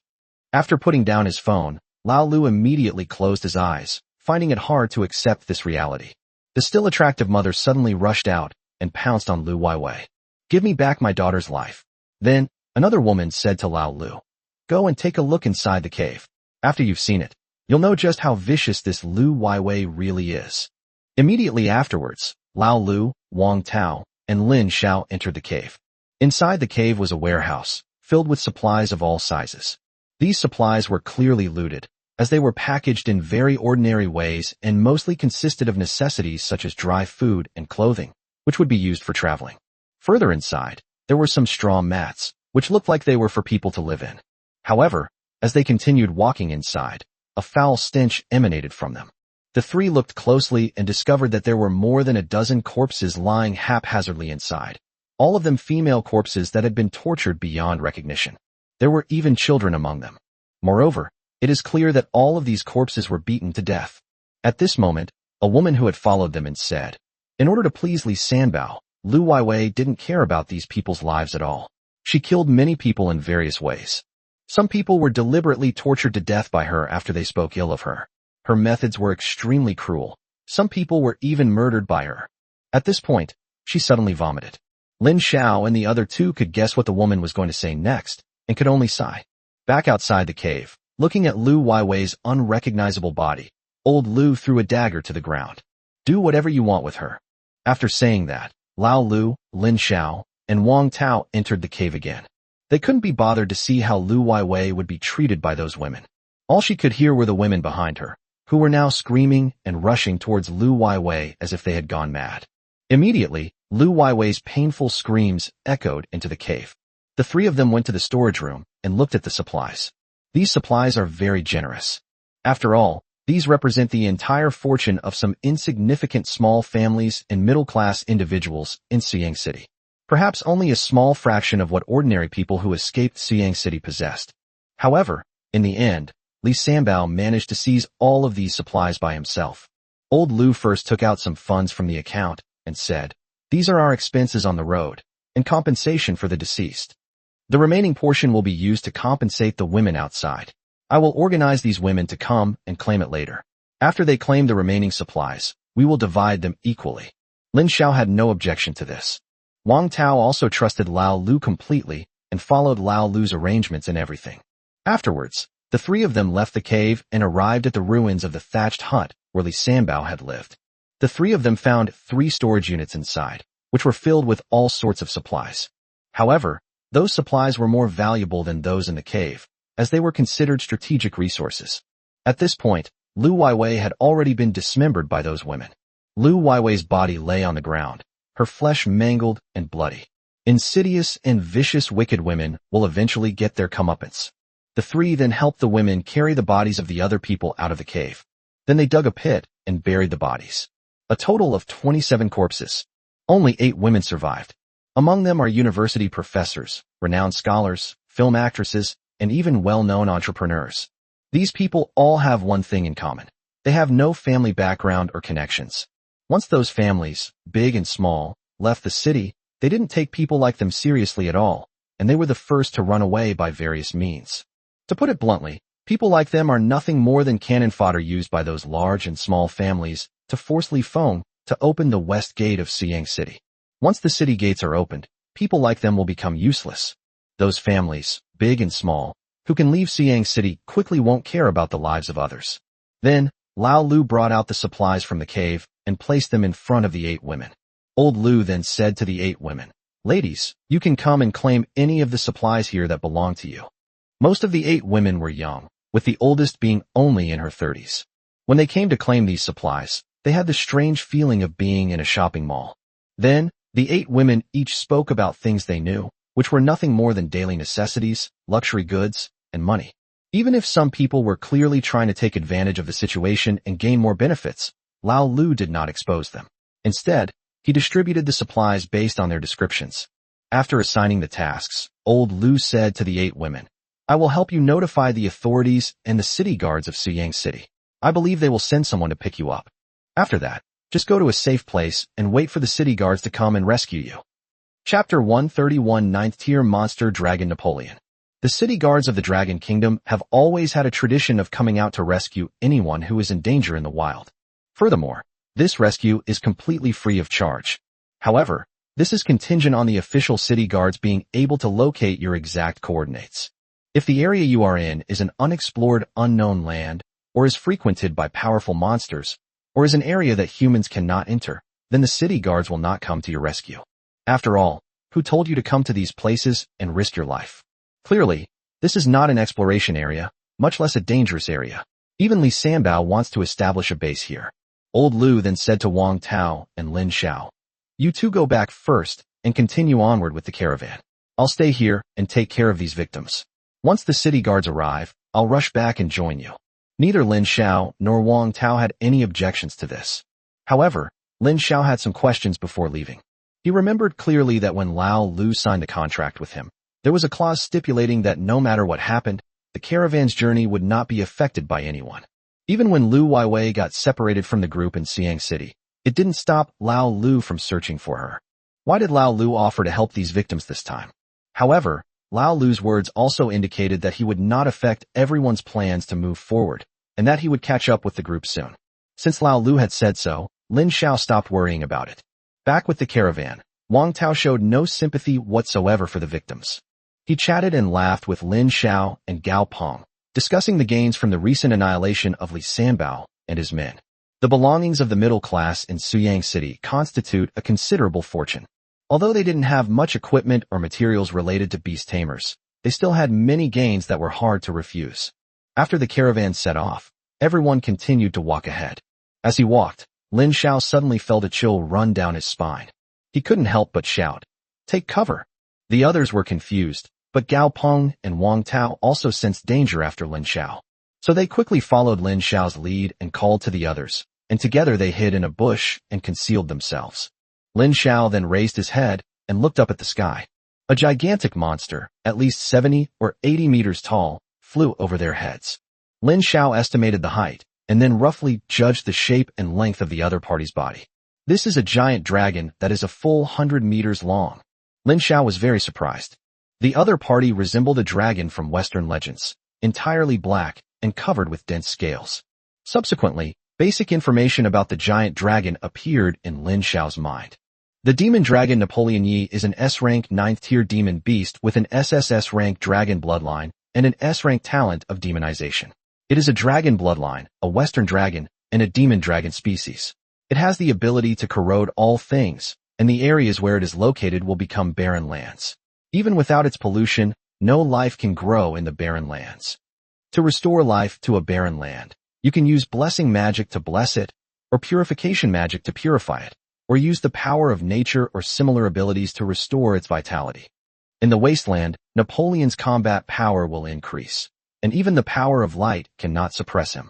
Speaker 1: After putting down his phone, Lao Lu immediately closed his eyes, finding it hard to accept this reality. The still attractive mother suddenly rushed out and pounced on Lu Weiwei. Give me back my daughter's life. Then, another woman said to Lao Lu, go and take a look inside the cave. After you've seen it, you'll know just how vicious this Lu Weiwei really is. Immediately afterwards, Lao Lu, Wang Tao, and Lin Xiao entered the cave. Inside the cave was a warehouse, filled with supplies of all sizes. These supplies were clearly looted, as they were packaged in very ordinary ways and mostly consisted of necessities such as dry food and clothing, which would be used for traveling. Further inside, there were some straw mats, which looked like they were for people to live in. However, as they continued walking inside, a foul stench emanated from them. The three looked closely and discovered that there were more than a dozen corpses lying haphazardly inside, all of them female corpses that had been tortured beyond recognition. There were even children among them. Moreover, It is clear that all of these corpses were beaten to death. At this moment, a woman who had followed them and said, in order to please Li Sanbao, Lu Weiwei didn't care about these people's lives at all. She killed many people in various ways. Some people were deliberately tortured to death by her after they spoke ill of her. Her methods were extremely cruel. Some people were even murdered by her. At this point, she suddenly vomited. Lin Xiao and the other two could guess what the woman was going to say next, and could only sigh. Back outside the cave, looking at Lu Weiwei's unrecognizable body, old Lu threw a dagger to the ground. Do whatever you want with her. After saying that, Lao Lu, Lin Xiao, and Wang Tao entered the cave again. They couldn't be bothered to see how Lu Weiwei would be treated by those women. All she could hear were the women behind her, who were now screaming and rushing towards Lu Weiwei as if they had gone mad. Immediately, Lu Weiwei's painful screams echoed into the cave. The three of them went to the storage room and looked at the supplies. These supplies are very generous. After all, these represent the entire fortune of some insignificant small families and middle-class individuals in Siang City. Perhaps only a small fraction of what ordinary people who escaped Siang City possessed. However, in the end, Li Sanbao managed to seize all of these supplies by himself. Old Lu first took out some funds from the account and said, "These are our expenses on the road, in compensation for the deceased. The remaining portion will be used to compensate the women outside. I will organize these women to come and claim it later. After they claim the remaining supplies, we will divide them equally." Lin Xiao had no objection to this. Wang Tao also trusted Lao Lu completely and followed Lao Lu's arrangements and everything. Afterwards, the three of them left the cave and arrived at the ruins of the thatched hut where Li Sanbao had lived. The three of them found 3 storage units inside, which were filled with all sorts of supplies. However, those supplies were more valuable than those in the cave, as they were considered strategic resources. At this point, Lu Weiwei had already been dismembered by those women. Lu Weiwei's body lay on the ground, her flesh mangled and bloody. Insidious and vicious wicked women will eventually get their comeuppance. The three then helped the women carry the bodies of the other people out of the cave. Then they dug a pit and buried the bodies. A total of 27 corpses. Only 8 women survived. Among them are university professors, renowned scholars, film actresses, and even well-known entrepreneurs. These people all have one thing in common. They have no family background or connections. Once those families, big and small, left the city, they didn't take people like them seriously at all, and they were the first to run away by various means. To put it bluntly, people like them are nothing more than cannon fodder used by those large and small families to force Li Feng to open the west gate of Siang City. Once the city gates are opened, people like them will become useless. Those families, big and small, who can leave Siang City quickly won't care about the lives of others. Then, Lao Lu brought out the supplies from the cave and placed them in front of the 8 women. Old Lu then said to the 8 women, "Ladies, you can come and claim any of the supplies here that belong to you." Most of the 8 women were young, with the oldest being only in her 30s. When they came to claim these supplies, they had the strange feeling of being in a shopping mall. Then, the 8 women each spoke about things they knew, which were nothing more than daily necessities, luxury goods, and money. Even if some people were clearly trying to take advantage of the situation and gain more benefits, Lao Lu did not expose them. Instead, he distributed the supplies based on their descriptions. After assigning the tasks, old Lu said to the 8 women, "I will help you notify the authorities and the city guards of Siang City. I believe they will send someone to pick you up. After that, just go to a safe place and wait for the city guards to come and rescue you." Chapter 131 9th Tier Monster Dragon Napoleon. The city guards of the Dragon Kingdom have always had a tradition of coming out to rescue anyone who is in danger in the wild. Furthermore, this rescue is completely free of charge. However, this is contingent on the official city guards being able to locate your exact coordinates. If the area you are in is an unexplored unknown land, or is frequented by powerful monsters, or is an area that humans cannot enter, then the city guards will not come to your rescue. After all, who told you to come to these places and risk your life? Clearly, this is not an exploration area, much less a dangerous area. Even Li Sanbao wants to establish a base here. Old Lu then said to Wang Tao and Lin Xiao, "You two go back first and continue onward with the caravan. I'll stay here and take care of these victims. Once the city guards arrive, I'll rush back and join you." Neither Lin Xiao nor Wang Tao had any objections to this. However, Lin Xiao had some questions before leaving. He remembered clearly that when Lao Lu signed the contract with him, there was a clause stipulating that no matter what happened, the caravan's journey would not be affected by anyone. Even when Lu Weiwei got separated from the group in Xiang City, it didn't stop Lao Lu from searching for her. Why did Lao Lu offer to help these victims this time? However, Lao Lu's words also indicated that he would not affect everyone's plans to move forward, and that he would catch up with the group soon. Since Lao Lu had said so, Lin Xiao stopped worrying about it. Back with the caravan, Wang Tao showed no sympathy whatsoever for the victims. He chatted and laughed with Lin Xiao and Gao Peng, discussing the gains from the recent annihilation of Li Sanbao and his men. The belongings of the middle class in Suyang City constitute a considerable fortune. Although they didn't have much equipment or materials related to beast tamers, they still had many gains that were hard to refuse. After the caravan set off, everyone continued to walk ahead. As he walked, Lin Xiao suddenly felt a chill run down his spine. He couldn't help but shout, "Take cover!" The others were confused, but Gao Peng and Wang Tao also sensed danger after Lin Xiao. So they quickly followed Lin Xiao's lead and called to the others, and together they hid in a bush and concealed themselves. Lin Xiao then raised his head and looked up at the sky. A gigantic monster, at least 70 or 80 meters tall, flew over their heads. Lin Xiao estimated the height, and then roughly judged the shape and length of the other party's body. This is a giant dragon that is a full 100 meters long. Lin Xiao was very surprised. The other party resembled a dragon from Western legends, entirely black and covered with dense scales. Subsequently, basic information about the giant dragon appeared in Lin Xiao's mind. The demon dragon Napoleon Yi is an S-rank 9th-tier demon beast with an SSS rank dragon bloodline and an S-rank talent of demonization. It is a dragon bloodline, a Western dragon, and a demon dragon species. It has the ability to corrode all things, and the areas where it is located will become barren lands. Even without its pollution, no life can grow in the barren lands. To restore life to a barren land, you can use blessing magic to bless it, or purification magic to purify it, or use the power of nature or similar abilities to restore its vitality. In the wasteland, Napoleon's combat power will increase, and even the power of light cannot suppress him.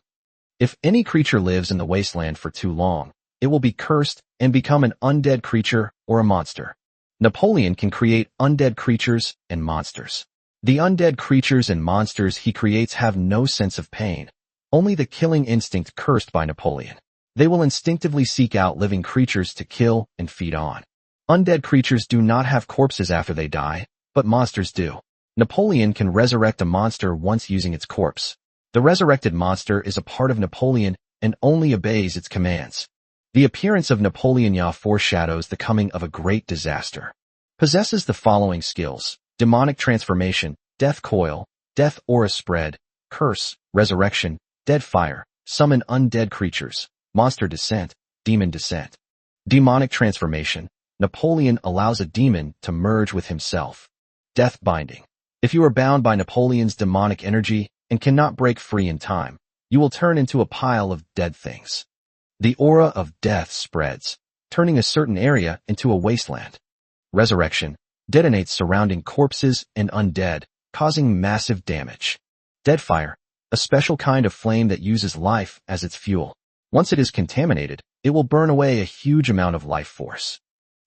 Speaker 1: If any creature lives in the wasteland for too long, it will be cursed and become an undead creature or a monster. Napoleon can create undead creatures and monsters. The undead creatures and monsters he creates have no sense of pain, only the killing instinct cursed by Napoleon. They will instinctively seek out living creatures to kill and feed on. Undead creatures do not have corpses after they die, but monsters do. Napoleon can resurrect a monster once using its corpse. The resurrected monster is a part of Napoleon and only obeys its commands. The appearance of Napoleon Ya foreshadows the coming of a great disaster. Possesses the following skills: demonic transformation, death coil, death aura spread, curse, resurrection, dead fire, summon undead creatures, monster descent, demon descent. Demonic transformation. Napoleon allows a demon to merge with himself. Death binding. If you are bound by Napoleon's demonic energy and cannot break free in time, you will turn into a pile of dead things. The aura of death spreads, turning a certain area into a wasteland. Resurrection. Detonates surrounding corpses and undead, causing massive damage. Dead fire. A special kind of flame that uses life as its fuel. Once it is contaminated, it will burn away a huge amount of life force.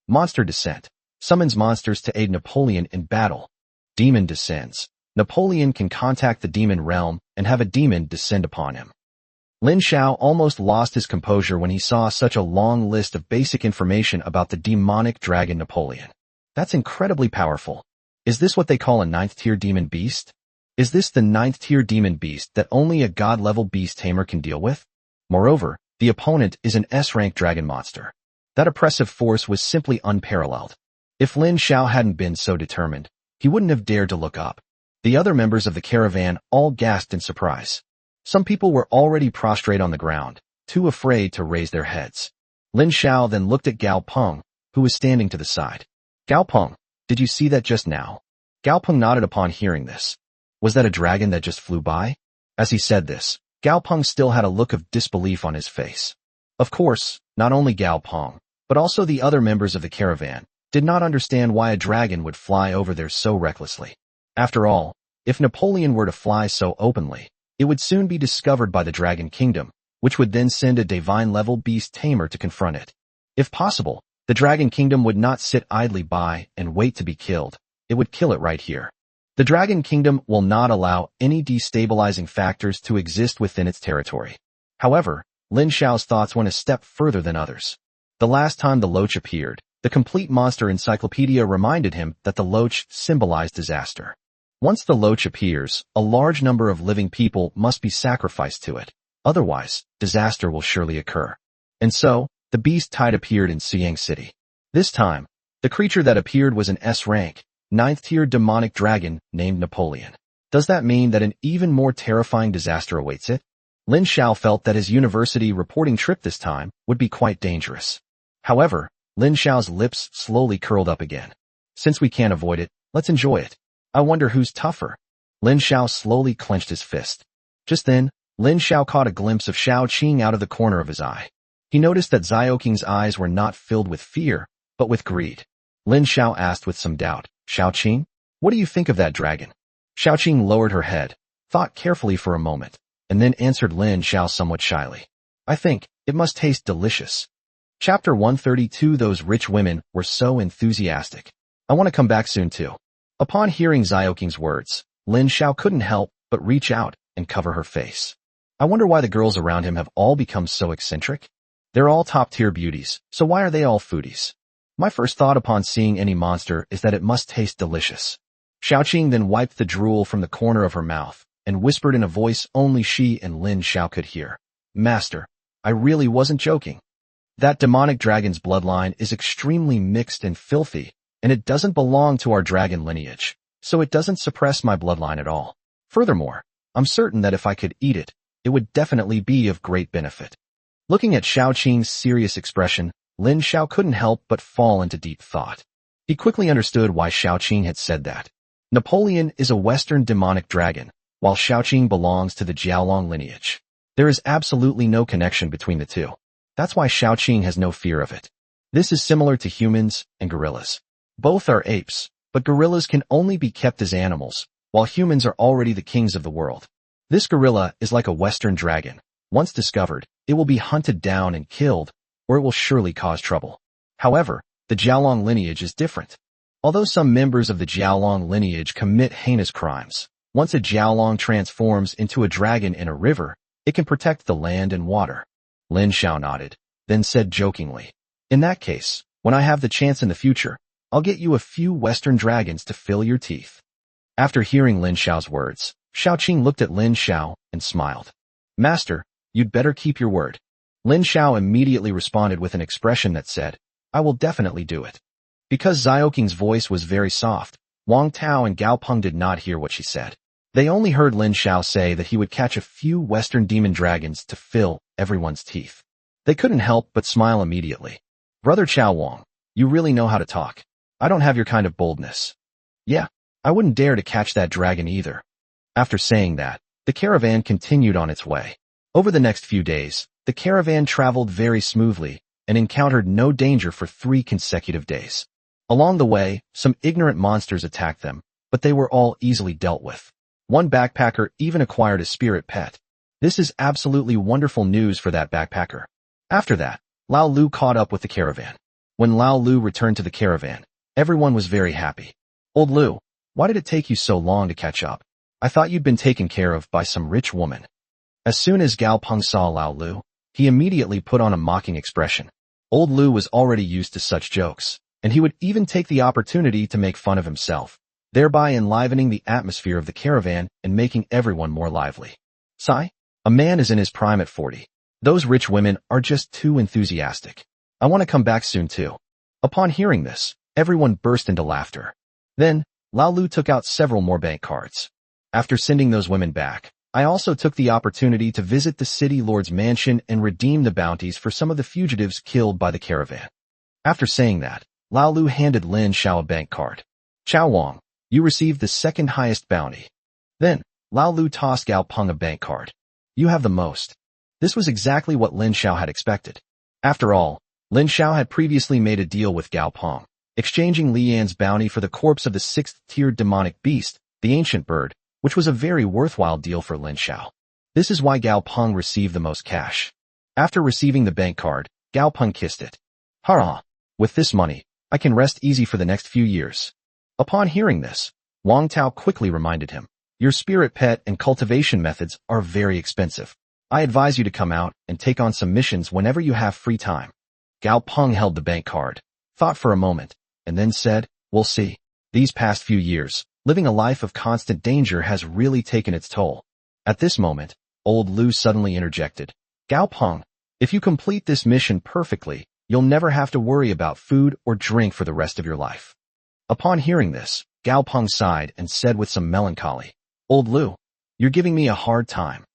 Speaker 1: Monster descent. Summons monsters to aid Napoleon in battle. Demon descends. Napoleon can contact the demon realm and have a demon descend upon him. Lin Xiao almost lost his composure when he saw such a long list of basic information about the demonic dragon Napoleon. That's incredibly powerful. Is this what they call a 9th-tier demon beast? Is this the 9th-tier demon beast that only a god-level beast tamer can deal with? Moreover, the opponent is an S-rank dragon monster. That oppressive force was simply unparalleled. If Lin Xiao hadn't been so determined, he wouldn't have dared to look up. The other members of the caravan all gasped in surprise. Some people were already prostrate on the ground, too afraid to raise their heads. Lin Xiao then looked at Gao Peng, who was standing to the side. Gao Peng, did you see that just now? Gao Peng nodded upon hearing this. Was that a dragon that just flew by? As he said this, Gao Peng still had a look of disbelief on his face. Of course, not only Gao Peng, but also the other members of the caravan, did not understand why a dragon would fly over there so recklessly. After all, if Napoleon were to fly so openly, it would soon be discovered by the Dragon Kingdom, which would then send a divine-level beast tamer to confront it. If possible, the Dragon Kingdom would not sit idly by and wait to be killed. It would kill it right here. The Dragon Kingdom will not allow any destabilizing factors to exist within its territory. However, Lin Xiao's thoughts went a step further than others. The last time the Loach appeared, the complete monster encyclopedia reminded him that the Loach symbolized disaster. Once the Loach appears, a large number of living people must be sacrificed to it. Otherwise, disaster will surely occur. And so, the beast tide appeared in Siang City. This time, the creature that appeared was an S-rank, 9th-tier demonic dragon named Napoleon. Does that mean that an even more terrifying disaster awaits it? Lin Xiao felt that his university reporting trip this time would be quite dangerous. However, Lin Xiao's lips slowly curled up again. Since we can't avoid it, let's enjoy it. I wonder who's tougher. Lin Xiao slowly clenched his fist. Just then, Lin Xiao caught a glimpse of Xiao Qing out of the corner of his eye. He noticed that Xiaoqing's eyes were not filled with fear, but with greed. Lin Xiao asked with some doubt, Xiao Qing, what do you think of that dragon? Xiao Qing lowered her head, thought carefully for a moment, and then answered Lin Xiao somewhat shyly. I think it must taste delicious. Chapter 132. Those rich women were so enthusiastic. I want to come back soon too. Upon hearing Xiaoqing's words, Lin Xiao couldn't help but reach out and cover her face. I wonder why the girls around him have all become so eccentric. They're all top-tier beauties, so why are they all foodies? My first thought upon seeing any monster is that it must taste delicious. Xiaoqing then wiped the drool from the corner of her mouth and whispered in a voice only she and Lin Xiao could hear. Master, I really wasn't joking. That demonic dragon's bloodline is extremely mixed and filthy, and it doesn't belong to our dragon lineage, so it doesn't suppress my bloodline at all. Furthermore, I'm certain that if I could eat it, it would definitely be of great benefit. Looking at Xiaoqing's serious expression, Lin Xiao couldn't help but fall into deep thought. He quickly understood why Xiaoqing had said that. Napoleon is a Western demonic dragon, while Xiaoqing belongs to the Jiaolong lineage. There is absolutely no connection between the two. That's why Xiaoqing has no fear of it. This is similar to humans and gorillas. Both are apes, but gorillas can only be kept as animals, while humans are already the kings of the world. This gorilla is like a Western dragon. Once discovered, it will be hunted down and killed, or it will surely cause trouble. However, the Jiaolong lineage is different. Although some members of the Jiaolong lineage commit heinous crimes, once a Jiaolong transforms into a dragon in a river, it can protect the land and water. Lin Xiao nodded, then said jokingly, in that case, when I have the chance in the future, I'll get you a few Western dragons to fill your teeth. After hearing Lin Xiao's words, Xiaoqing looked at Lin Xiao and smiled. Master, you'd better keep your word. Lin Xiao immediately responded with an expression that said, I will definitely do it. Because Xiaoqing's voice was very soft, Wang Tao and Gao Peng did not hear what she said. They only heard Lin Xiao say that he would catch a few Western demon dragons to fill everyone's teeth. They couldn't help but smile immediately. Brother Chao Wang, you really know how to talk. I don't have your kind of boldness. Yeah, I wouldn't dare to catch that dragon either. After saying that, the caravan continued on its way. Over the next few days, the caravan traveled very smoothly and encountered no danger for 3 consecutive days. Along the way, some ignorant monsters attacked them, but they were all easily dealt with. One backpacker even acquired a spirit pet. This is absolutely wonderful news for that backpacker. After that, Lao Lu caught up with the caravan. When Lao Lu returned to the caravan, everyone was very happy. Old Lu, why did it take you so long to catch up? I thought you'd been taken care of by some rich woman. As soon as Gao Peng saw Lao Lu, he immediately put on a mocking expression. Old Lu was already used to such jokes, and he would even take the opportunity to make fun of himself, thereby enlivening the atmosphere of the caravan and making everyone more lively. Sigh, a man is in his prime at 40. Those rich women are just too enthusiastic. I want to come back soon too. Upon hearing this, everyone burst into laughter. Then, Lao Lu took out several more bank cards. After sending those women back, I also took the opportunity to visit the city lord's mansion and redeem the bounties for some of the fugitives killed by the caravan. After saying that, Lao Lu handed Lin Xiao a bank card. Chao Wang, you received the second highest bounty. Then, Lao Lu tossed Gao Peng a bank card. You have the most. This was exactly what Lin Xiao had expected. After all, Lin Xiao had previously made a deal with Gao Peng, exchanging Li Yan's bounty for the corpse of the 6th-tier demonic beast, the ancient bird, which was a very worthwhile deal for Lin Xiao. This is why Gao Peng received the most cash. After receiving the bank card, Gao Peng kissed it. Hurrah! With this money, I can rest easy for the next few years. Upon hearing this, Wang Tao quickly reminded him, your spirit pet and cultivation methods are very expensive. I advise you to come out and take on some missions whenever you have free time. Gao Peng held the bank card, thought for a moment, and then said, we'll see. These past few years, living a life of constant danger has really taken its toll. At this moment, old Lu suddenly interjected, Gao Peng, if you complete this mission perfectly, you'll never have to worry about food or drink for the rest of your life. Upon hearing this, Gao Peng sighed and said with some melancholy, Old Lu, you're giving me a hard time.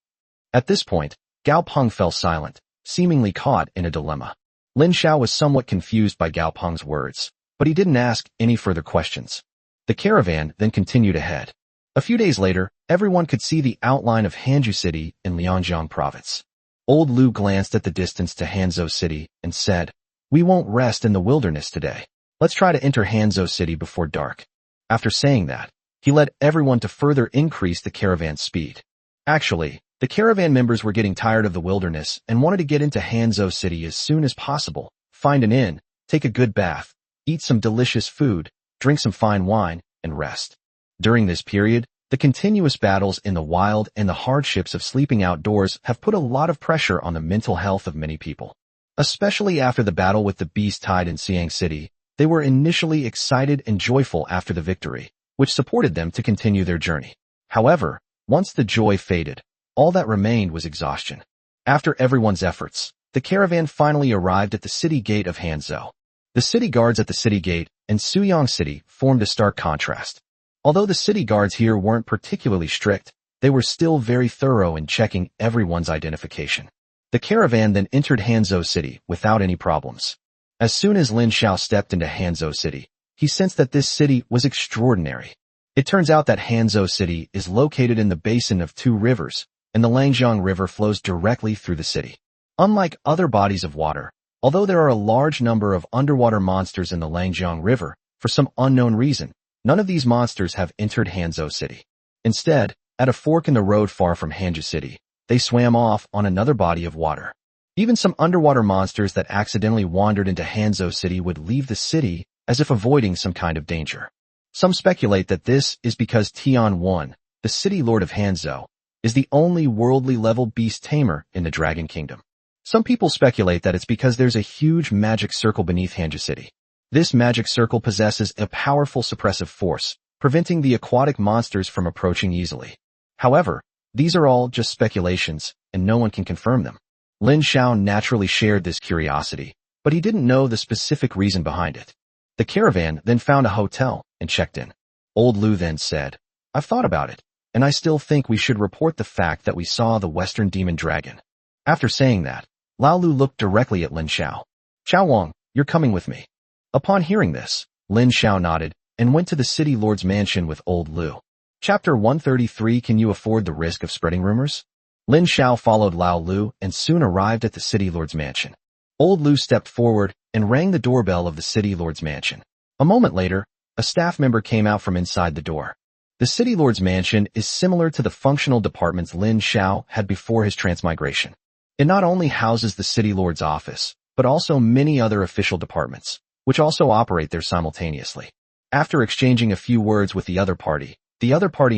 Speaker 1: At this point, Gao Peng fell silent, seemingly caught in a dilemma. Lin Xiao was somewhat confused by Gao Peng's words, but he didn't ask any further questions. The caravan then continued ahead. A few days later, everyone could see the outline of Hanzhou City in Lianjiang Province. Old Lu glanced at the distance to Hanzhou City and said, we won't rest in the wilderness today. Let's try to enter Hanzhou City before dark. After saying that, he led everyone to further increase the caravan's speed. Actually, the caravan members were getting tired of the wilderness and wanted to get into Hanzhou City as soon as possible, find an inn, take a good bath, eat some delicious food, drink some fine wine, and rest. During this period, the continuous battles in the wild and the hardships of sleeping outdoors have put a lot of pressure on the mental health of many people. Especially after the battle with the beast tide in Xiang City, they were initially excited and joyful after the victory, which supported them to continue their journey. However, once the joy faded, all that remained was exhaustion. After everyone's efforts, the caravan finally arrived at the city gate of Hanzhou. The city guards at the city gate and Suyang City formed a stark contrast. Although the city guards here weren't particularly strict, they were still very thorough in checking everyone's identification. The caravan then entered Hanzhou City without any problems. As soon as Lin Xiao stepped into Hanzhou City, he sensed that this city was extraordinary. It turns out that Hanzhou City is located in the basin of two rivers, and the Langjiang River flows directly through the city. Unlike other bodies of water, although there are a large number of underwater monsters in the Langjiang River, for some unknown reason, none of these monsters have entered Hanzhou City. Instead, at a fork in the road far from Hanzhou City, they swam off on another body of water. Even some underwater monsters that accidentally wandered into Hanzhou City would leave the city as if avoiding some kind of danger. Some speculate that this is because Tian Wan, the city lord of Hanzhou, is the only worldly level beast tamer in the Dragon Kingdom. Some people speculate that it's because there's a huge magic circle beneath Hanzhou City. This magic circle possesses a powerful suppressive force, preventing the aquatic monsters from approaching easily. However, these are all just speculations, and no one can confirm them. Lin Xiao naturally shared this curiosity, but he didn't know the specific reason behind it. The caravan then found a hotel and checked in. Old Lu then said, I've thought about it, and I still think we should report the fact that we saw the Western Demon Dragon. After saying that, Lao Lu looked directly at Lin Xiao. Xiao Wang, you're coming with me. Upon hearing this, Lin Xiao nodded and went to the city lord's mansion with Old Lu. Chapter 133. Can you afford the risk of spreading rumors? Lin Xiao followed Lao Lu and soon arrived at the city lord's mansion. Old Lu stepped forward and rang the doorbell of the city lord's mansion. A moment later, a staff member came out from inside the door. The city lord's mansion is similar to the functional departments Lin Xiao had before his transmigration. It not only houses the city lord's office, but also many other official departments, which also operate there simultaneously. After exchanging a few words with the other party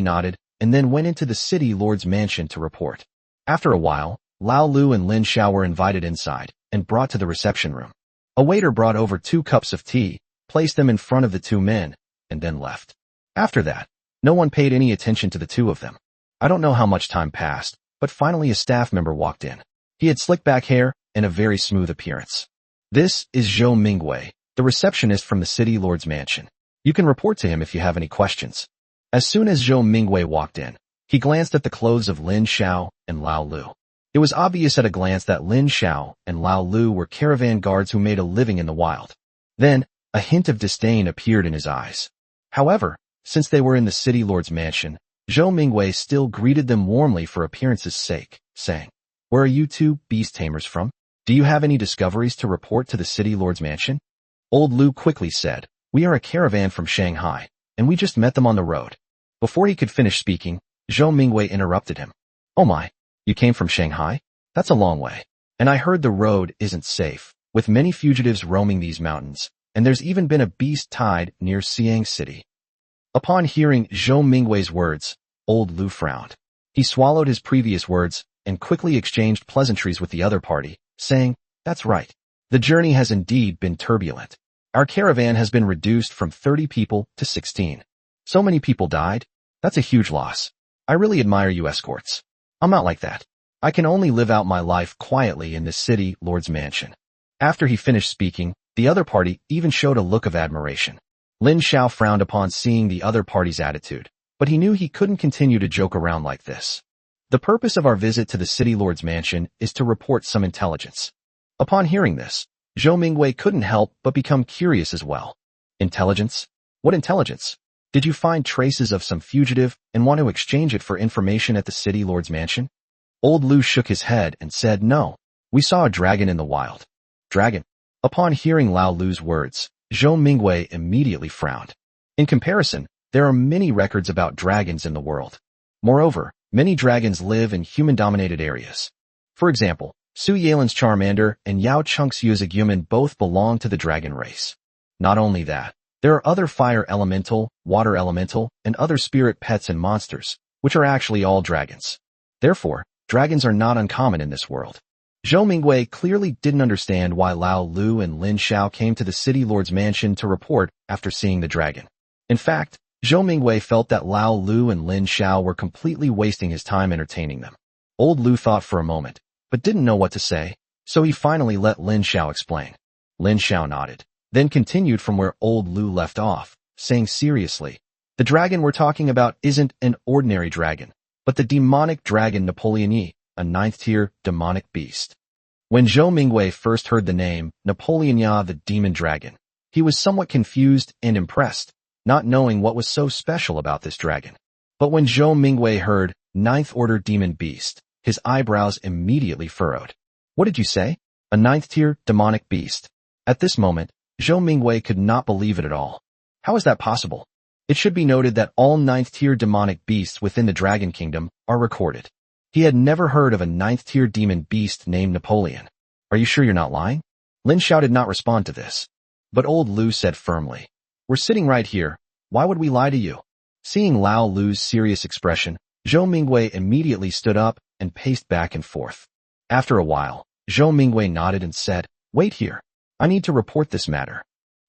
Speaker 1: nodded and then went into the city lord's mansion to report. After a while, Lao Lu and Lin Xiao were invited inside and brought to the reception room. A waiter brought over 2 cups of tea, placed them in front of the 2 men, and then left. After that, no one paid any attention to the 2 of them. I don't know how much time passed, but finally a staff member walked in. He had slick back hair and a very smooth appearance. This is Zhou Mingwei, the receptionist from the city lord's mansion. You can report to him if you have any questions. As soon as Zhou Mingwei walked in, he glanced at the clothes of Lin Xiao and Lao Lu. It was obvious at a glance that Lin Xiao and Lao Lu were caravan guards who made a living in the wild. Then, a hint of disdain appeared in his eyes. However, since they were in the city lord's mansion, Zhou Mingwei still greeted them warmly for appearance's sake, saying, Where are you 2 beast tamers from? Do you have any discoveries to report to the city lord's mansion? Old Lu quickly said, We are a caravan from Shanghai, and we just met them on the road. Before he could finish speaking, Zhou Mingwei interrupted him. Oh my, you came from Shanghai? That's a long way. And I heard the road isn't safe, with many fugitives roaming these mountains, and there's even been a beast tide near Xiang City. Upon hearing Zhou Mingwei's words, old Lu frowned. He swallowed his previous words and quickly exchanged pleasantries with the other party, saying, "That's right. The journey has indeed been turbulent. Our caravan has been reduced from 30 people to 16. So many people died? That's a huge loss. I really admire you escorts. I'm not like that. I can only live out my life quietly in this city lord's mansion." After he finished speaking, the other party even showed a look of admiration. Lin Xiao frowned upon seeing the other party's attitude, but he knew he couldn't continue to joke around like this. The purpose of our visit to the city lord's mansion is to report some intelligence. Upon hearing this, Zhou Mingwei couldn't help but become curious as well. Intelligence? What intelligence? Did you find traces of some fugitive and want to exchange it for information at the city lord's mansion? Old Lu shook his head and said, "No, we saw a dragon in the wild." Dragon? Upon hearing Lao Lu's words, Zhou Mingwei immediately frowned. In comparison, there are many records about dragons in the world. Moreover, many dragons live in human-dominated areas. For example, Su Yalin's Charmander and Yao Cheng's Yuzaguman both belong to the dragon race. Not only that, there are other fire elemental, water elemental, and other spirit pets and monsters, which are actually all dragons. Therefore, dragons are not uncommon in this world. Zhou Mingwei clearly didn't understand why Lao Lu and Lin Xiao came to the city lord's mansion to report after seeing the dragon. In fact, Zhou Mingwei felt that Lao Lu and Lin Xiao were completely wasting his time entertaining them. Old Lu thought for a moment, but didn't know what to say, so he finally let Lin Xiao explain. Lin Xiao nodded, then continued from where old Lu left off, saying seriously, "The dragon we're talking about isn't an ordinary dragon, but the demonic dragon Napoleon Yi, a 9th-tier demonic beast." When Zhou Mingwei first heard the name Napoleon Ya the Demon Dragon, he was somewhat confused and impressed, not knowing what was so special about this dragon. But when Zhou Mingwei heard 9th Order Demon Beast, his eyebrows immediately furrowed. "What did you say? A 9th-tier demonic beast?" At this moment, Zhou Mingwei could not believe it at all. How is that possible? It should be noted that all 9th-tier demonic beasts within the Dragon Kingdom are recorded. He had never heard of a 9th-tier demon beast named Napoleon. "Are you sure you're not lying?" Lin Xiao did not respond to this. But old Lu said firmly, "We're sitting right here. Why would we lie to you?" Seeing Lao Lu's serious expression, Zhou Mingwei immediately stood up and paced back and forth. After a while, Zhou Mingwei nodded and said, "Wait here. I need to report this matter."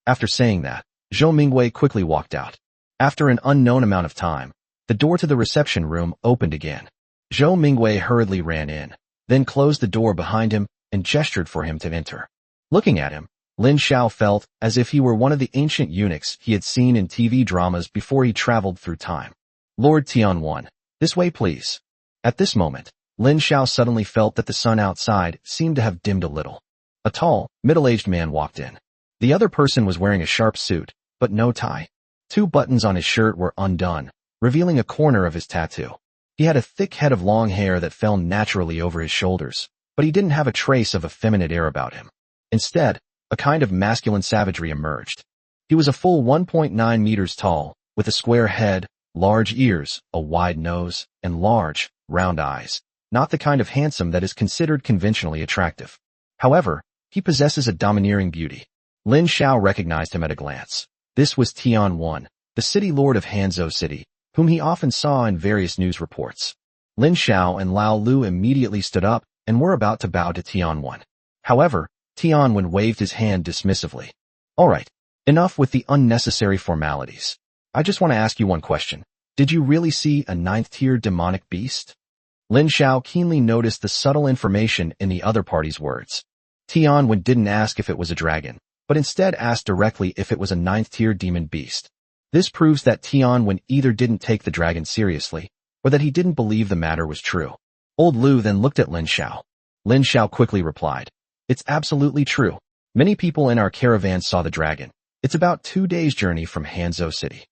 Speaker 1: After saying that, Zhou Mingwei quickly walked out. After an unknown amount of time, the door to the reception room opened again. Zhou Mingwei hurriedly ran in, then closed the door behind him and gestured for him to enter. Looking at him, Lin Xiao felt as if he were one of the ancient eunuchs he had seen in TV dramas before he traveled through time. "Lord Tianwan, this way please." At this moment, Lin Xiao suddenly felt that the sun outside seemed to have dimmed a little. A tall, middle-aged man walked in. The other person was wearing a sharp suit, but no tie. 2 buttons on his shirt were undone, revealing a corner of his tattoo. He had a thick head of long hair that fell naturally over his shoulders, but he didn't have a trace of effeminate air about him. Instead, a kind of masculine savagery emerged. He was a full 1.9 meters tall, with a square head, large ears, a wide nose, and large, round eyes, not the kind of handsome that is considered conventionally attractive. However, he possesses a domineering beauty. Lin Xiao recognized him at a glance. This was Tianwan, the city lord of Hanzhou City, whom he often saw in various news reports. Lin Xiao and Lao Lu immediately stood up and were about to bow to Tianwan. However, Tianwan waved his hand dismissively. "All right, enough with the unnecessary formalities. I just want to ask you one question. Did you really see a 9th-tier demonic beast?" Lin Xiao keenly noticed the subtle information in the other party's words. Tianwan didn't ask if it was a dragon, but instead asked directly if it was a 9th-tier demon beast. This proves that Tianwan either didn't take the dragon seriously, or that he didn't believe the matter was true. Old Lu then looked at Lin Xiao. Lin Xiao quickly replied, "It's absolutely true. Many people in our caravan saw the dragon. It's about 2 days' journey from Hanzhou City.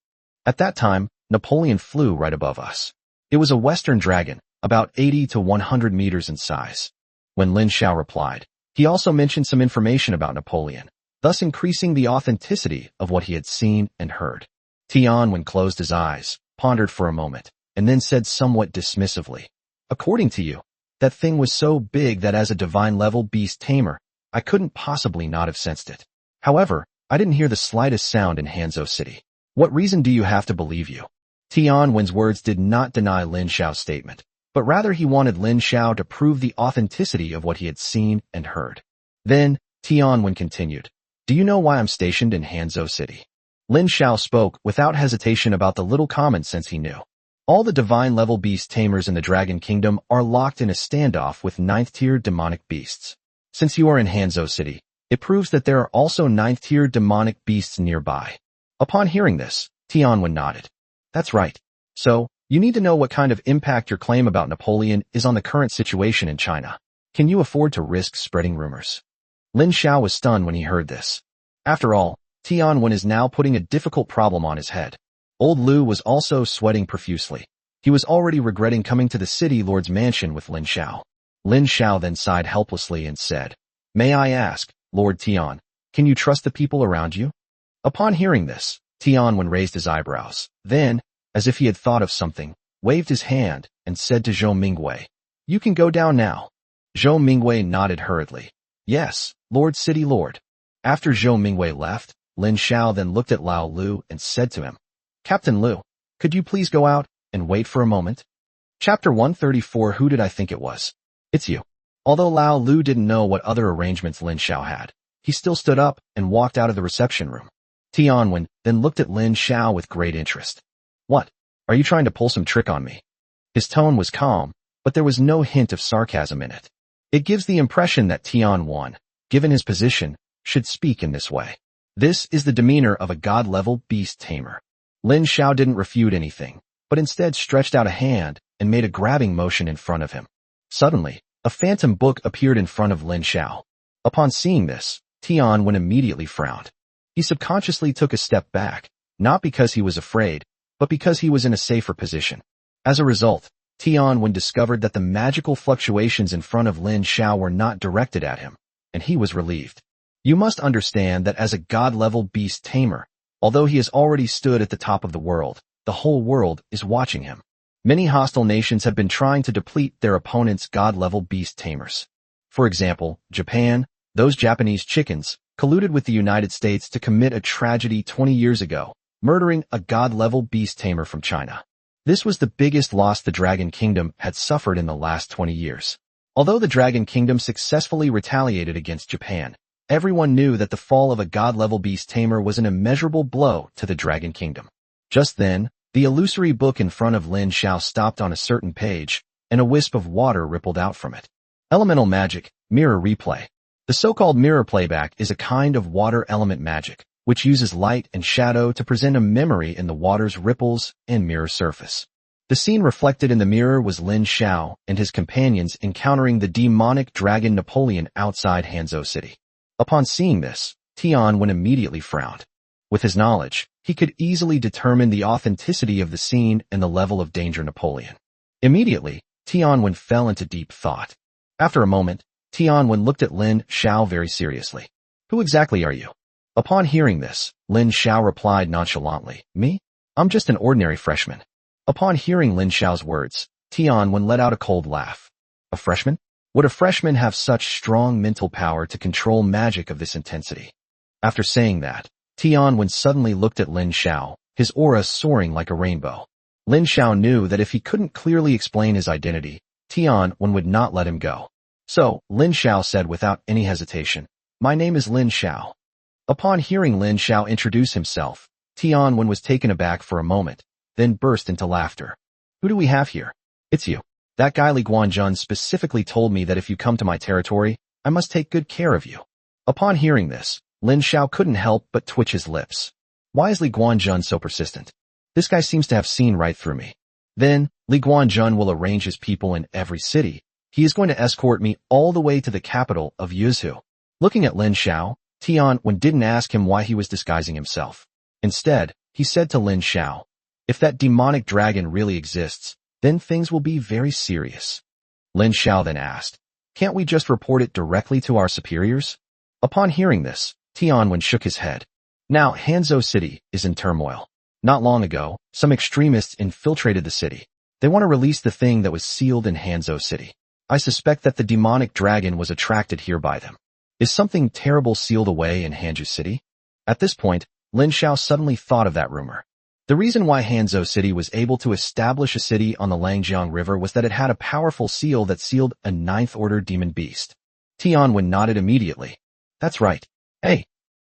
Speaker 1: At that time, Napoleon flew right above us. It was a western dragon, about 80 to 100 meters in size." When Lin Xiao replied, he also mentioned some information about Napoleon, thus increasing the authenticity of what he had seen and heard. Tianwan closed his eyes, pondered for a moment, and then said somewhat dismissively, "According to you, that thing was so big that as a divine-level beast tamer, I couldn't possibly not have sensed it. However, I didn't hear the slightest sound in Hanzhou City. What reason do you have to believe you? Tianwen's words did not deny Lin Xiao's statement, but rather he wanted Lin Xiao to prove the authenticity of what he had seen and heard. Then, Tianwen continued, "Do you know why I'm stationed in Hanzhou City?" Lin Xiao spoke without hesitation about the little common sense he knew. All the divine-level beast tamers in the Dragon Kingdom are locked in a standoff with 9th-tier demonic beasts. Since you are in Hanzhou City, it proves that there are also 9th-tier demonic beasts nearby. Upon hearing this, Tianwen nodded. That's right. So, you need to know what kind of impact your claim about Napoleon is on the current situation in China. Can you afford to risk spreading rumors? Lin Xiao was stunned when he heard this. After all, Tianwen is now putting a difficult problem on his head. Old Lu was also sweating profusely. He was already regretting coming to the city lord's mansion with Lin Xiao. Lin Xiao then sighed helplessly and said, "May I ask, Lord Tian, can you trust the people around you?" Upon hearing this, Tianwen raised his eyebrows. Then, as if he had thought of something, waved his hand and said to Zhou Mingwei, "You can go down now." Zhou Mingwei nodded hurriedly. "Yes, Lord City Lord." After Zhou Mingwei left, Lin Xiao then looked at Lao Lu and said to him, "Captain Lu, could you please go out and wait for a moment?" Chapter 134. Who did I think it was? It's you. Although Lao Lu didn't know what other arrangements Lin Xiao had, he still stood up and walked out of the reception room. Tianwen then looked at Lin Xiao with great interest. "What? Are you trying to pull some trick on me?" His tone was calm, but there was no hint of sarcasm in it. It gives the impression that Tianwen, given his position, should speak in this way. This is the demeanor of a god-level beast tamer. Lin Xiao didn't refute anything, but instead stretched out a hand and made a grabbing motion in front of him. Suddenly, a phantom book appeared in front of Lin Xiao. Upon seeing this, Tianwen immediately frowned. He subconsciously took a step back, not because he was afraid, but because he was in a safer position. As a result, Tianwen discovered that the magical fluctuations in front of Lin Xiao were not directed at him, and he was relieved. You must understand that as a god-level beast tamer, although he has already stood at the top of the world, the whole world is watching him. Many hostile nations have been trying to deplete their opponents' god-level beast tamers. For example, Japan, those Japanese chickens, colluded with the United States to commit a tragedy 20 years ago, murdering a god-level beast tamer from China. This was the biggest loss the Dragon Kingdom had suffered in the last 20 years. Although the Dragon Kingdom successfully retaliated against Japan, everyone knew that the fall of a god-level beast tamer was an immeasurable blow to the Dragon Kingdom. Just then, the illusory book in front of Lin Xiao stopped on a certain page, and a wisp of water rippled out from it. Elemental magic, mirror replay. The so-called mirror playback is a kind of water element magic, which uses light and shadow to present a memory in the water's ripples and mirror surface. The scene reflected in the mirror was Lin Xiao and his companions encountering the demonic dragon Napoleon outside Hanzhou City. Upon seeing this, Tianwen immediately frowned. With his knowledge, he could easily determine the authenticity of the scene and the level of danger Napoleon. Immediately, Tianwen fell into deep thought. After a moment, Tianwen looked at Lin Xiao very seriously. "Who exactly are you?" Upon hearing this, Lin Xiao replied nonchalantly, "Me? I'm just an ordinary freshman." Upon hearing Lin Xiao's words, Tianwen let out a cold laugh. A freshman? Would a freshman have such strong mental power to control magic of this intensity? After saying that, Tianwen suddenly looked at Lin Xiao, his aura soaring like a rainbow. Lin Xiao knew that if he couldn't clearly explain his identity, Tianwen would not let him go. So, Lin Xiao said without any hesitation, "My name is Lin Xiao." Upon hearing Lin Xiao introduce himself, Tianwen was taken aback for a moment, then burst into laughter. "Who do we have here? It's you. That guy Li Guanjun specifically told me that if you come to my territory, I must take good care of you." Upon hearing this, Lin Xiao couldn't help but twitch his lips. Why is Li Guanjun so persistent? This guy seems to have seen right through me. Then, Li Guanjun will arrange his people in every city. He is going to escort me all the way to the capital of Yuzhou. Looking at Lin Xiao, Tianwen didn't ask him why he was disguising himself. Instead, he said to Lin Xiao, "If that demonic dragon really exists, then things will be very serious." Lin Xiao then asked, "Can't we just report it directly to our superiors?" Upon hearing this, Tianwen shook his head. Now Hanzhou City is in turmoil. Not long ago, some extremists infiltrated the city. They want to release the thing that was sealed in Hanzhou City. I suspect that the demonic dragon was attracted here by them. Is something terrible sealed away in Hanzhou City? At this point, Lin Xiao suddenly thought of that rumor. The reason why Hanzhou City was able to establish a city on the Langjiang River was that it had a powerful seal that sealed a ninth-order demon beast. Tianwen nodded immediately. That's right. Hey,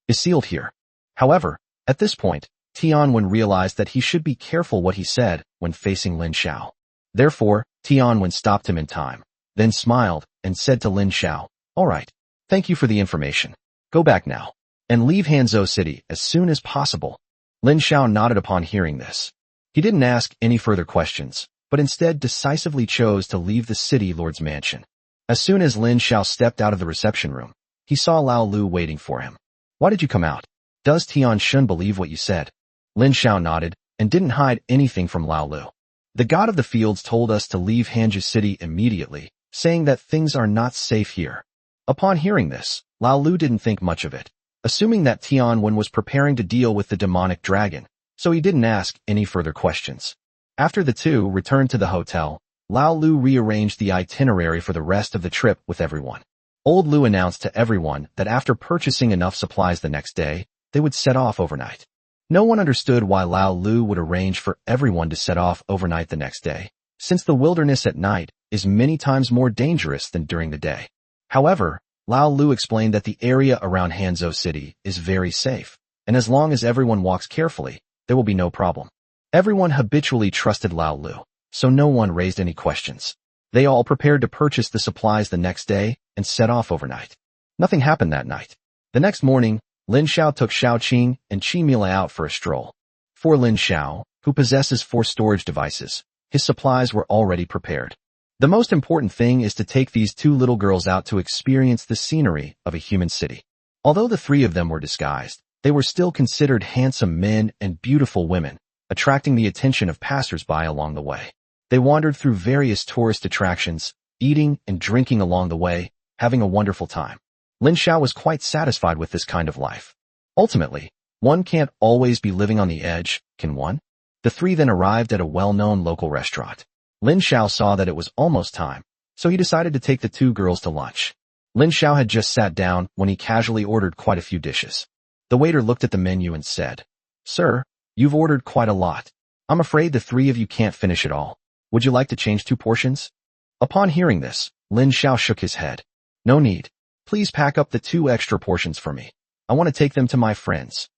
Speaker 1: is sealed here. However, at this point, Tianwen realized that he should be careful what he said when facing Lin Xiao. Therefore, Tianwen stopped him in time, then smiled and said to Lin Xiao, "All right, thank you for the information. Go back now, and leave Hanzhou City as soon as possible." Lin Xiao nodded upon hearing this. He didn't ask any further questions, but instead decisively chose to leave the city lord's mansion. As soon as Lin Xiao stepped out of the reception room, he saw Lao Lu waiting for him. "Why did you come out? Does Tian Shun believe what you said?" Lin Xiao nodded and didn't hide anything from Lao Lu. "The god of the fields told us to leave Hanzhou City immediately, saying that things are not safe here." Upon hearing this, Lao Lu didn't think much of it, assuming that Tianwen was preparing to deal with the demonic dragon, so he didn't ask any further questions. After the two returned to the hotel, Lao Lu rearranged the itinerary for the rest of the trip with everyone. Old Lu announced to everyone that after purchasing enough supplies the next day, they would set off overnight. No one understood why Lao Lu would arrange for everyone to set off overnight the next day, since the wilderness at night is many times more dangerous than during the day. However, Lao Lu explained that the area around Hanzhou City is very safe, and as long as everyone walks carefully, there will be no problem. Everyone habitually trusted Lao Lu, so no one raised any questions. They all prepared to purchase the supplies the next day and set off overnight. Nothing happened that night. The next morning, Lin Xiao took Xiaoqing and Qimila out for a stroll. For Lin Xiao, who possesses 4 storage devices, his supplies were already prepared. The most important thing is to take these 2 little girls out to experience the scenery of a human city. Although the 3 of them were disguised, they were still considered handsome men and beautiful women, attracting the attention of passers-by along the way. They wandered through various tourist attractions, eating and drinking along the way, having a wonderful time. Lin Xiao was quite satisfied with this kind of life. Ultimately, one can't always be living on the edge, can one? The 3 then arrived at a well-known local restaurant. Lin Xiao saw that it was almost time, so he decided to take the 2 girls to lunch. Lin Xiao had just sat down when he casually ordered quite a few dishes. The waiter looked at the menu and said, "Sir, you've ordered quite a lot. I'm afraid the 3 of you can't finish it all. Would you like to change 2 portions?" Upon hearing this, Lin Xiao shook his head. "No need. Please pack up the 2 extra portions for me. I want to take them to my friends."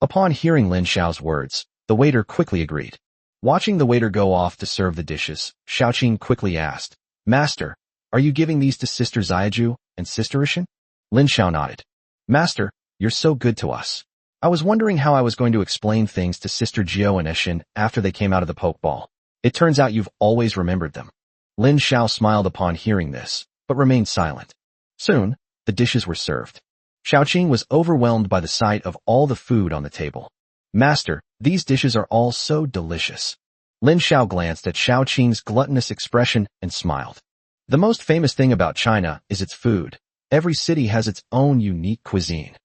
Speaker 1: Upon hearing Lin Xiao's words, the waiter quickly agreed. Watching the waiter go off to serve the dishes, Xiaoqing quickly asked, "Master, are you giving these to Sister Xiaju and Sister Ishan?" Lin Xiao nodded. "Master, you're so good to us. I was wondering how I was going to explain things to Sister Jiao and Ishan after they came out of the pokeball. It turns out you've always remembered them." Lin Xiao smiled upon hearing this, but remained silent. Soon, the dishes were served. Xiaoqing was overwhelmed by the sight of all the food on the table. "Master, these dishes are all so delicious." Lin Xiao glanced at Xiaoqing's gluttonous expression and smiled. The most famous thing about China is its food. Every city has its own unique cuisine.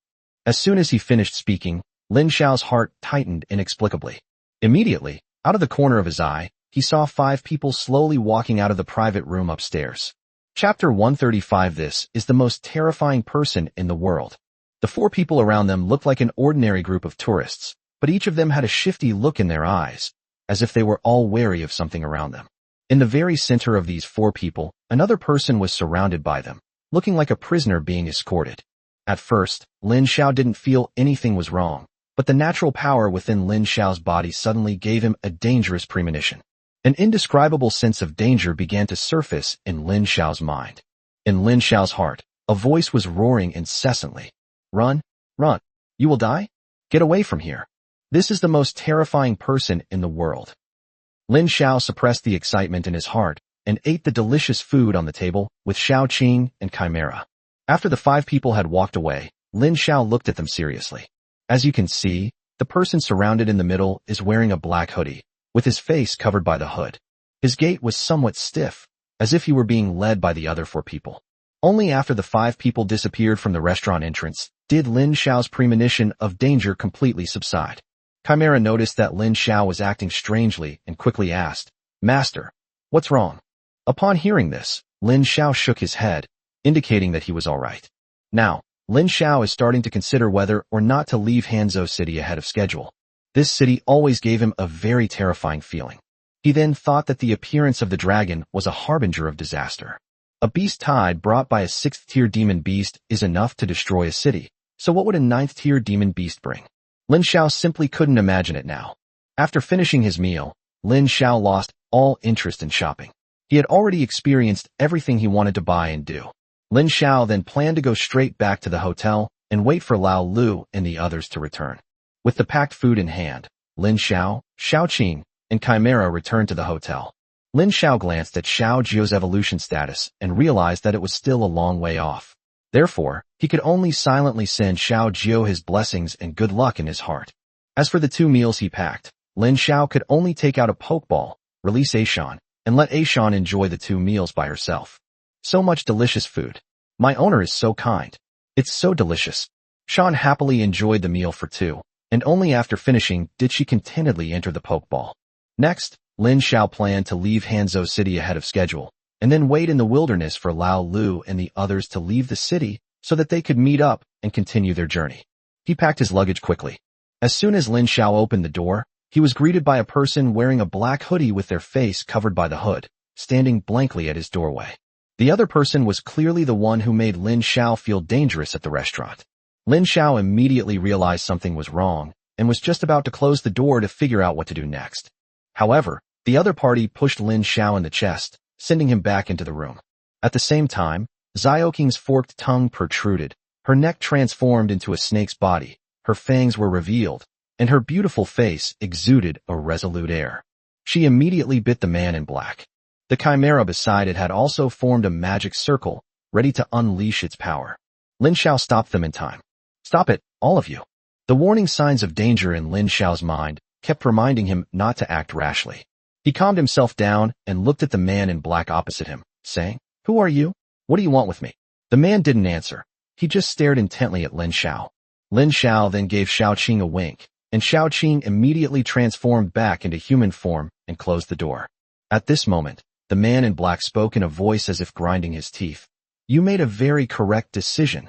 Speaker 1: As soon as he finished speaking, Lin Xiao's heart tightened inexplicably. Immediately, out of the corner of his eye, he saw 5 people slowly walking out of the private room upstairs. Chapter 135. This is the most terrifying person in the world. The 4 people around them looked like an ordinary group of tourists, but each of them had a shifty look in their eyes, as if they were all wary of something around them. In the very center of these 4 people, another person was surrounded by them, looking like a prisoner being escorted. At first, Lin Xiao didn't feel anything was wrong, but the natural power within Lin Xiao's body suddenly gave him a dangerous premonition. An indescribable sense of danger began to surface in Lin Xiao's mind. In Lin Xiao's heart, a voice was roaring incessantly. "Run, run. You will die? Get away from here. This is the most terrifying person in the world." Lin Xiao suppressed the excitement in his heart and ate the delicious food on the table with Xiaoqing and Chimera. After the 5 people had walked away, Lin Xiao looked at them seriously. As you can see, the person surrounded in the middle is wearing a black hoodie, with his face covered by the hood. His gait was somewhat stiff, as if he were being led by the other 4 people. Only after the 5 people disappeared from the restaurant entrance did Lin Xiao's premonition of danger completely subside. Chimera noticed that Lin Xiao was acting strangely and quickly asked, "Master, what's wrong?" Upon hearing this, Lin Xiao shook his head, indicating that he was all right. Now, Lin Xiao is starting to consider whether or not to leave Hanzhou City ahead of schedule. This city always gave him a very terrifying feeling. He then thought that the appearance of the dragon was a harbinger of disaster. A beast tide brought by a 6th-tier demon beast is enough to destroy a city, so what would a 9th-tier demon beast bring? Lin Xiao simply couldn't imagine it now. After finishing his meal, Lin Xiao lost all interest in shopping. He had already experienced everything he wanted to buy and do. Lin Xiao then planned to go straight back to the hotel and wait for Lao Lu and the others to return. With the packed food in hand, Lin Xiao, Xiao Qing, and Chimera returned to the hotel. Lin Xiao glanced at Xiao Jio's evolution status and realized that it was still a long way off. Therefore, he could only silently send Xiao Jio his blessings and good luck in his heart. As for the 2 meals he packed, Lin Xiao could only take out a pokeball, release Aishan, and let Aishan enjoy the 2 meals by herself. So much delicious food. My owner is so kind. It's so delicious. Shan happily enjoyed the meal for 2, and only after finishing did she contentedly enter the pokeball. Next, Lin Xiao planned to leave Hanzhou City ahead of schedule, and then wait in the wilderness for Lao Lu and the others to leave the city so that they could meet up and continue their journey. He packed his luggage quickly. As soon as Lin Xiao opened the door, he was greeted by a person wearing a black hoodie with their face covered by the hood, standing blankly at his doorway. The other person was clearly the one who made Lin Xiao feel dangerous at the restaurant. Lin Xiao immediately realized something was wrong and was just about to close the door to figure out what to do next. However, the other party pushed Lin Xiao in the chest, sending him back into the room. At the same time, Xiaoqing's forked tongue protruded, her neck transformed into a snake's body, her fangs were revealed, and her beautiful face exuded a resolute air. She immediately bit the man in black. The chimera beside it had also formed a magic circle, ready to unleash its power. Lin Xiao stopped them in time. Stop it, all of you. The warning signs of danger in Lin Xiao's mind kept reminding him not to act rashly. He calmed himself down and looked at the man in black opposite him, saying, "Who are you? What do you want with me?" The man didn't answer. He just stared intently at Lin Xiao. Lin Xiao then gave Xiao Qing a wink, and Xiao Qing immediately transformed back into human form and closed the door. At this moment, the man in black spoke in a voice as if grinding his teeth. "You made a very correct decision."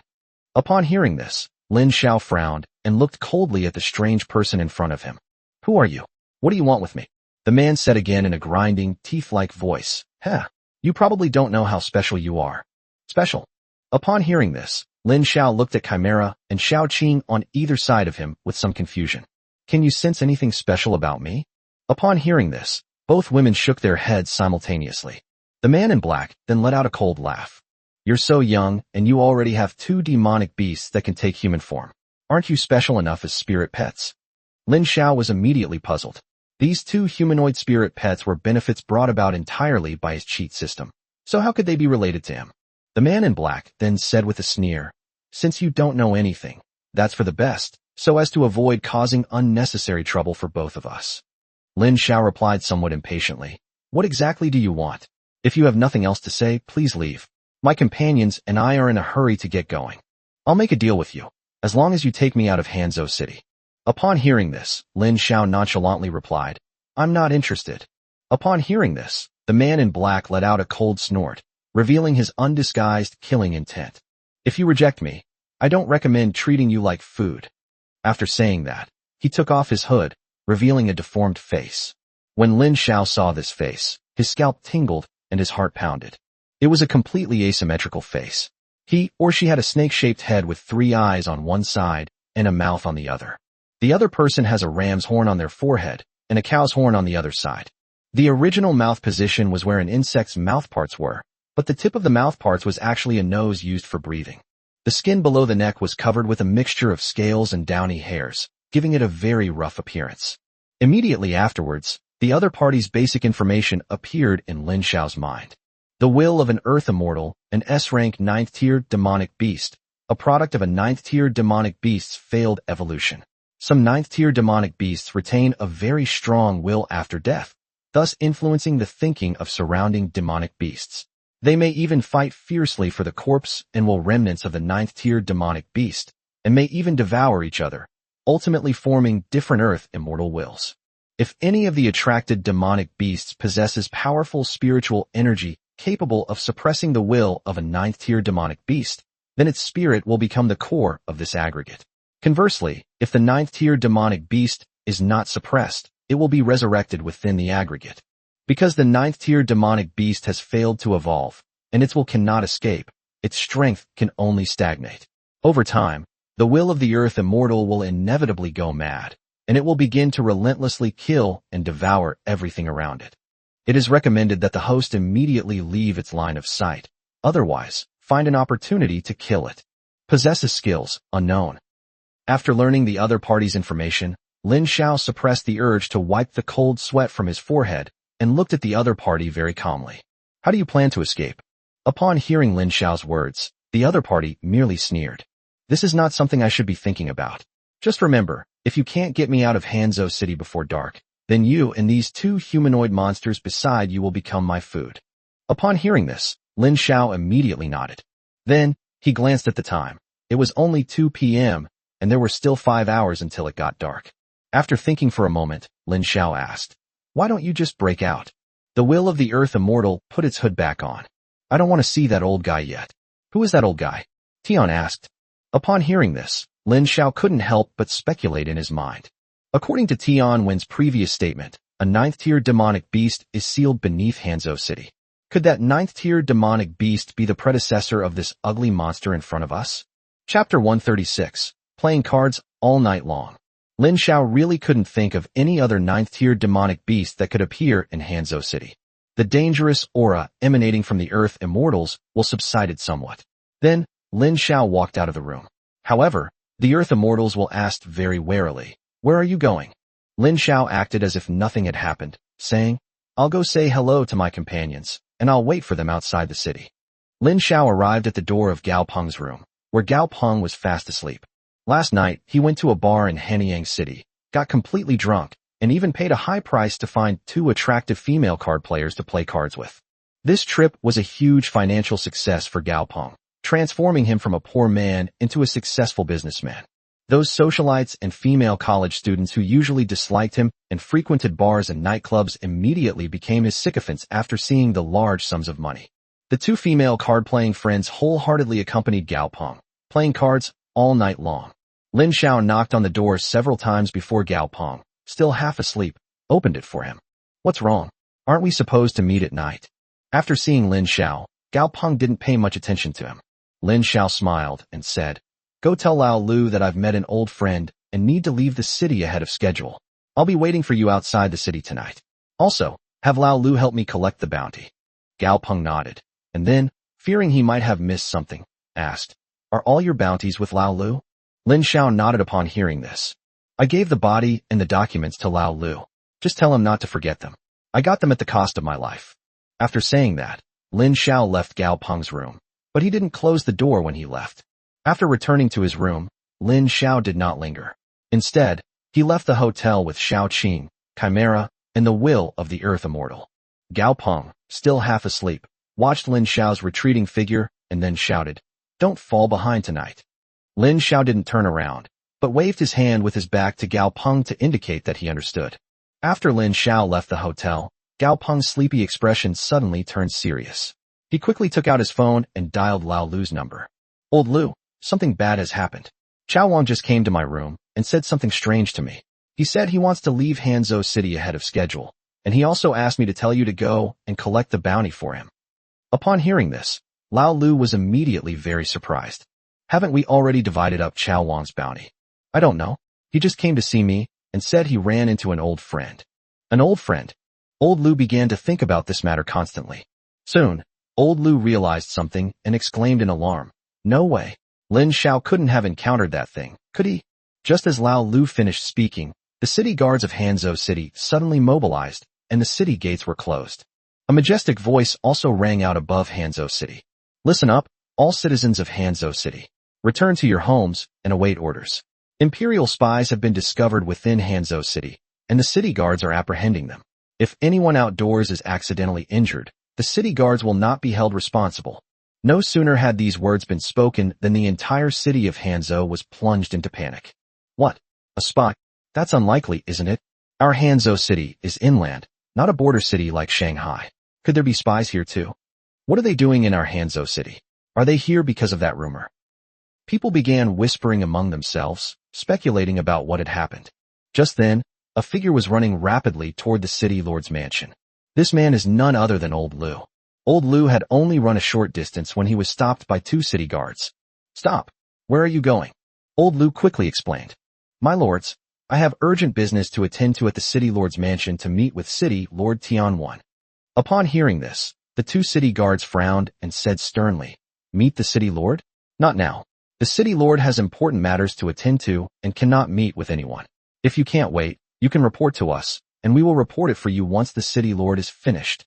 Speaker 1: Upon hearing this, Lin Xiao frowned and looked coldly at the strange person in front of him. "Who are you? What do you want with me?" The man said again in a grinding, teeth-like voice, "You probably don't know how special you are." "Special?" Upon hearing this, Lin Xiao looked at Chimera and Xiao Qing on either side of him with some confusion. "Can you sense anything special about me?" Upon hearing this, both women shook their heads simultaneously. The man in black then let out a cold laugh. "You're so young, and you already have 2 demonic beasts that can take human form. Aren't you special enough as spirit pets?" Lin Xiao was immediately puzzled. These 2 humanoid spirit pets were benefits brought about entirely by his cheat system. So how could they be related to him? The man in black then said with a sneer, "Since you don't know anything, that's for the best, so as to avoid causing unnecessary trouble for both of us." Lin Xiao replied somewhat impatiently, "What exactly do you want? If you have nothing else to say, please leave. My companions and I are in a hurry to get going. I'll make a deal with you, as long as you take me out of Hanzhou City." Upon hearing this, Lin Xiao nonchalantly replied, "I'm not interested." Upon hearing this, the man in black let out a cold snort, revealing his undisguised killing intent. "If you reject me, I don't recommend treating you like food." After saying that, he took off his hood, revealing a deformed face. When Lin Xiao saw this face, his scalp tingled and his heart pounded. It was a completely asymmetrical face. He or she had a snake-shaped head with 3 eyes on one side and a mouth on the other. The other person has a ram's horn on their forehead and a cow's horn on the other side. The original mouth position was where an insect's mouth parts were, but the tip of the mouth parts was actually a nose used for breathing. The skin below the neck was covered with a mixture of scales and downy hairs, giving it a very rough appearance. Immediately afterwards, the other party's basic information appeared in Lin Xiao's mind. The will of an Earth Immortal, an S-rank 9th-tier demonic beast, a product of a 9th-tier demonic beast's failed evolution. Some 9th-tier demonic beasts retain a very strong will after death, thus influencing the thinking of surrounding demonic beasts. They may even fight fiercely for the corpse and will remnants of the 9th-tier demonic beast, and may even devour each other, ultimately forming different Earth Immortal wills. If any of the attracted demonic beasts possesses powerful spiritual energy capable of suppressing the will of a 9th-tier demonic beast, then its spirit will become the core of this aggregate. Conversely, if the ninth-tier demonic beast is not suppressed, it will be resurrected within the aggregate. Because the ninth-tier demonic beast has failed to evolve, and its will cannot escape, its strength can only stagnate. Over time, the will of the earth immortal will inevitably go mad, and it will begin to relentlessly kill and devour everything around it. It is recommended that the host immediately leave its line of sight. Otherwise, find an opportunity to kill it. Possesses skills unknown. After learning the other party's information, Lin Xiao suppressed the urge to wipe the cold sweat from his forehead and looked at the other party very calmly. How do you plan to escape? Upon hearing Lin Xiao's words, the other party merely sneered. This is not something I should be thinking about. Just remember, if you can't get me out of Hanzhou City before dark, then you and these two humanoid monsters beside you will become my food. Upon hearing this, Lin Xiao immediately nodded. Then, he glanced at the time. It was only 2 p.m., and there were still 5 hours until it got dark. After thinking for a moment, Lin Xiao asked, "Why don't you just break out?" The will of the earth immortal put its hood back on. "I don't want to see that old guy yet." "Who is that old guy?" Tian asked. Upon hearing this, Lin Xiao couldn't help but speculate in his mind. According to Tian Wen's previous statement, a ninth-tier demonic beast is sealed beneath Hanzhou City. Could that ninth-tier demonic beast be the predecessor of this ugly monster in front of us? Chapter 136, Playing Cards All Night Long. Lin Xiao really couldn't think of any other ninth-tier demonic beast that could appear in Hanzhou City. The dangerous aura emanating from the Earth Immortals will subsided somewhat. Then, Lin Xiao walked out of the room. However, the Earth Immortals will ask very warily, "Where are you going?" Lin Xiao acted as if nothing had happened, saying, "I'll go say hello to my companions, and I'll wait for them outside the city." Lin Xiao arrived at the door of Gao Peng's room, where Gao Peng was fast asleep. Last night, he went to a bar in Hanyang City, got completely drunk, and even paid a high price to find 2 attractive female card players to play cards with. This trip was a huge financial success for Gao Peng, transforming him from a poor man into a successful businessman. Those socialites and female college students who usually disliked him and frequented bars and nightclubs immediately became his sycophants after seeing the large sums of money. The 2 female card-playing friends wholeheartedly accompanied Gao Peng, playing cards all night long. Lin Xiao knocked on the door several times before Gao Peng, still half asleep, opened it for him. "What's wrong? Aren't we supposed to meet at night?" After seeing Lin Xiao, Gao Peng didn't pay much attention to him. Lin Xiao smiled and said, "Go tell Lao Lu that I've met an old friend and need to leave the city ahead of schedule. I'll be waiting for you outside the city tonight. Also, have Lao Lu help me collect the bounty." Gao Peng nodded, and then, fearing he might have missed something, asked, "Are all your bounties with Lao Lu?" Lin Xiao nodded upon hearing this. "I gave the body and the documents to Lao Lu. Just tell him not to forget them. I got them at the cost of my life." After saying that, Lin Xiao left Gao Peng's room, but he didn't close the door when he left. After returning to his room, Lin Xiao did not linger. Instead, he left the hotel with Xiao Qing, Chimera, and the will of the Earth Immortal. Gao Peng, still half asleep, watched Lin Xiao's retreating figure and then shouted, "Don't fall behind tonight." Lin Xiao didn't turn around, but waved his hand with his back to Gao Peng to indicate that he understood. After Lin Xiao left the hotel, Gao Peng's sleepy expression suddenly turned serious. He quickly took out his phone and dialed Lao Lu's number. "Old Lu, something bad has happened. Chao Wang just came to my room and said something strange to me. He said he wants to leave Hanzhou City ahead of schedule, and he also asked me to tell you to go and collect the bounty for him." Upon hearing this, Lao Lu was immediately very surprised. "Haven't we already divided up Chao Wang's bounty?" "I don't know. He just came to see me and said he ran into an old friend." "An old friend?" Old Lu began to think about this matter constantly. Soon, Old Lu realized something and exclaimed in alarm, "No way. Lin Xiao couldn't have encountered that thing, could he?" Just as Lao Lu finished speaking, the city guards of Hanzhou City suddenly mobilized, and the city gates were closed. A majestic voice also rang out above Hanzhou City. "Listen up, all citizens of Hanzhou City. Return to your homes and await orders. Imperial spies have been discovered within Hanzhou City, and the city guards are apprehending them. If anyone outdoors is accidentally injured, the city guards will not be held responsible." No sooner had these words been spoken than the entire city of Hanzhou was plunged into panic. "What? A spy? That's unlikely, isn't it? Our Hanzhou City is inland, not a border city like Shanghai. Could there be spies here too? What are they doing in our Hanzhou City? Are they here because of that rumor?" People began whispering among themselves, speculating about what had happened. Just then, a figure was running rapidly toward the city lord's mansion. This man is none other than Old Lu. Old Lu had only run a short distance when he was stopped by 2 city guards. "Stop! Where are you going?" Old Lu quickly explained. "My lords, I have urgent business to attend to at the city lord's mansion to meet with City Lord Tianwan." Upon hearing this, the 2 city guards frowned and said sternly, "Meet the city lord? Not now. The city lord has important matters to attend to and cannot meet with anyone. If you can't wait, you can report to us, and we will report it for you once the city lord is finished."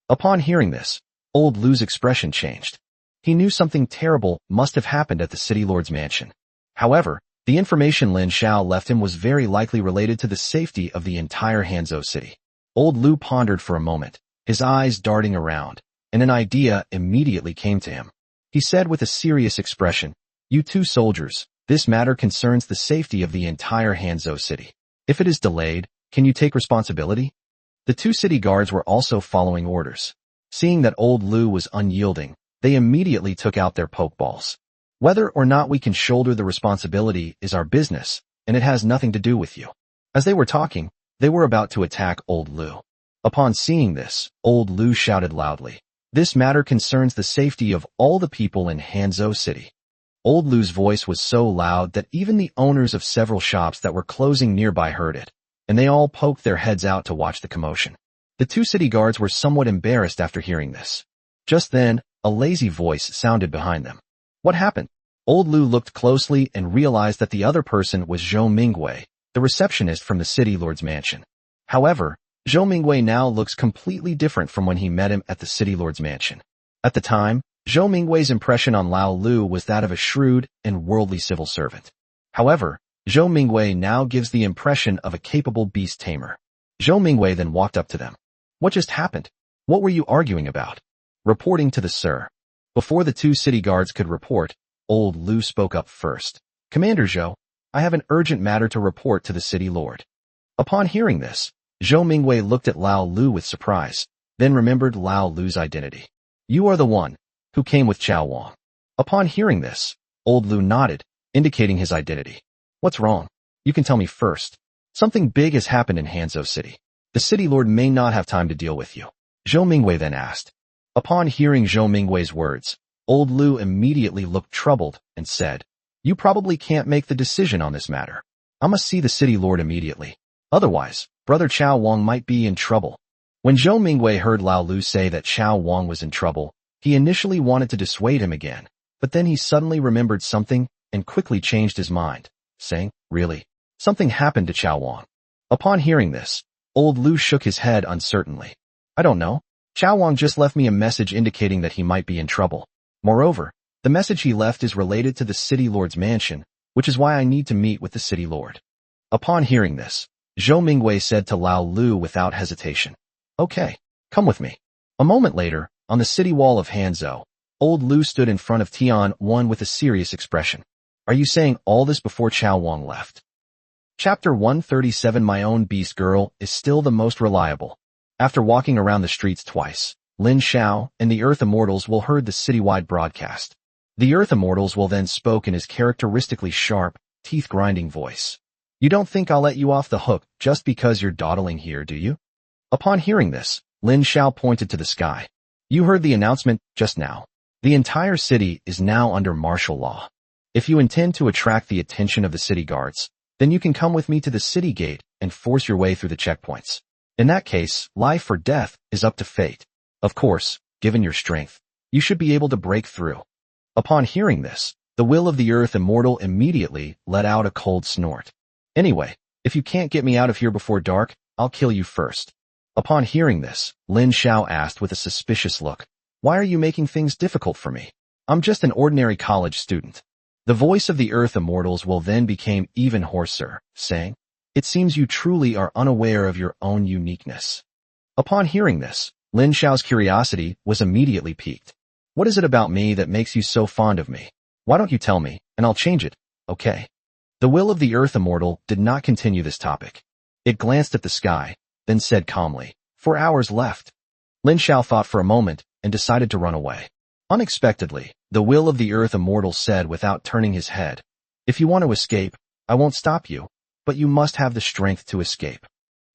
Speaker 1: Upon hearing this, Old Lu's expression changed. He knew something terrible must have happened at the city lord's mansion. However, the information Lin Xiao left him was very likely related to the safety of the entire Hanzhou city. Old Lu pondered for a moment, his eyes darting around, and an idea immediately came to him. He said with a serious expression, "You 2 soldiers, this matter concerns the safety of the entire Hanzhou city. If it is delayed, can you take responsibility?" The 2 city guards were also following orders. Seeing that Old Lu was unyielding, they immediately took out their pokeballs. "Whether or not we can shoulder the responsibility is our business, and it has nothing to do with you." As they were talking, they were about to attack Old Lu. Upon seeing this, Old Lu shouted loudly, "This matter concerns the safety of all the people in Hanzhou city." Old Lu's voice was so loud that even the owners of several shops that were closing nearby heard it, and they all poked their heads out to watch the commotion. The 2 city guards were somewhat embarrassed after hearing this. Just then, a lazy voice sounded behind them. What happened? Old Lu looked closely and realized that the other person was Zhou Mingwei, the receptionist from the city lord's mansion. However, Zhou Mingwei now looks completely different from when he met him at the city lord's mansion. At the time, Zhou Mingwei's impression on Lao Lu was that of a shrewd and worldly civil servant. However, Zhou Mingwei now gives the impression of a capable beast tamer. Zhou Mingwei then walked up to them. "What just happened? What were you arguing about?" "Reporting to the Sir." Before the 2 city guards could report, Old Lu spoke up first. "Commander Zhou, I have an urgent matter to report to the city lord." Upon hearing this, Zhou Mingwei looked at Lao Lu with surprise, then remembered Lao Lu's identity. "You are the one who came with Chao Wang." Upon hearing this, Old Lu nodded, indicating his identity. "What's wrong? You can tell me first. Something big has happened in Hanzhou city. The city lord may not have time to deal with you." Zhou Mingwei then asked. Upon hearing Zhou Mingwei's words, Old Lu immediately looked troubled and said, "You probably can't make the decision on this matter. I must see the city lord immediately. Otherwise, Brother Chao Wang might be in trouble." When Zhou Mingwei heard Lao Lu say that Chao Wang was in trouble, he initially wanted to dissuade him again, but then he suddenly remembered something and quickly changed his mind, saying, "Really? Something happened to Chao Wang." Upon hearing this, Old Lu shook his head uncertainly. "I don't know. Chao Wang just left me a message indicating that he might be in trouble. Moreover, the message he left is related to the city lord's mansion, which is why I need to meet with the city lord." Upon hearing this, Zhou Mingwei said to Lao Lu without hesitation, "Okay, come with me." A moment later, on the city wall of Hanzhou, Old Lu stood in front of Tianwan with a serious expression. "Are you saying all this before Chao Wang left?" Chapter 137. My own beast girl is still the most reliable. After walking around the streets twice, Lin Xiao and the Earth Immortals will heard the citywide broadcast. The Earth Immortals will then spoke in his characteristically sharp, teeth-grinding voice. "You don't think I'll let you off the hook just because you're dawdling here, do you?" Upon hearing this, Lin Xiao pointed to the sky. "You heard the announcement just now. The entire city is now under martial law. If you intend to attract the attention of the city guards, then you can come with me to the city gate and force your way through the checkpoints. In that case, life or death is up to fate. Of course, given your strength, you should be able to break through." Upon hearing this, the will of the Earth Immortal immediately let out a cold snort. "Anyway, if you can't get me out of here before dark, I'll kill you first." Upon hearing this, Lin Xiao asked with a suspicious look, "Why are you making things difficult for me? I'm just an ordinary college student." The voice of the Earth Immortals will then became even hoarser, saying, "It seems you truly are unaware of your own uniqueness." Upon hearing this, Lin Xiao's curiosity was immediately piqued. "What is it about me that makes you so fond of me? Why don't you tell me, and I'll change it, okay?" The will of the Earth Immortal did not continue this topic. It glanced at the sky, then said calmly, "4 hours left." Lin Xiao thought for a moment and decided to run away. Unexpectedly, The will of the Earth Immortal said without turning his head. If you want to escape, I won't stop you, but you must have the strength to escape.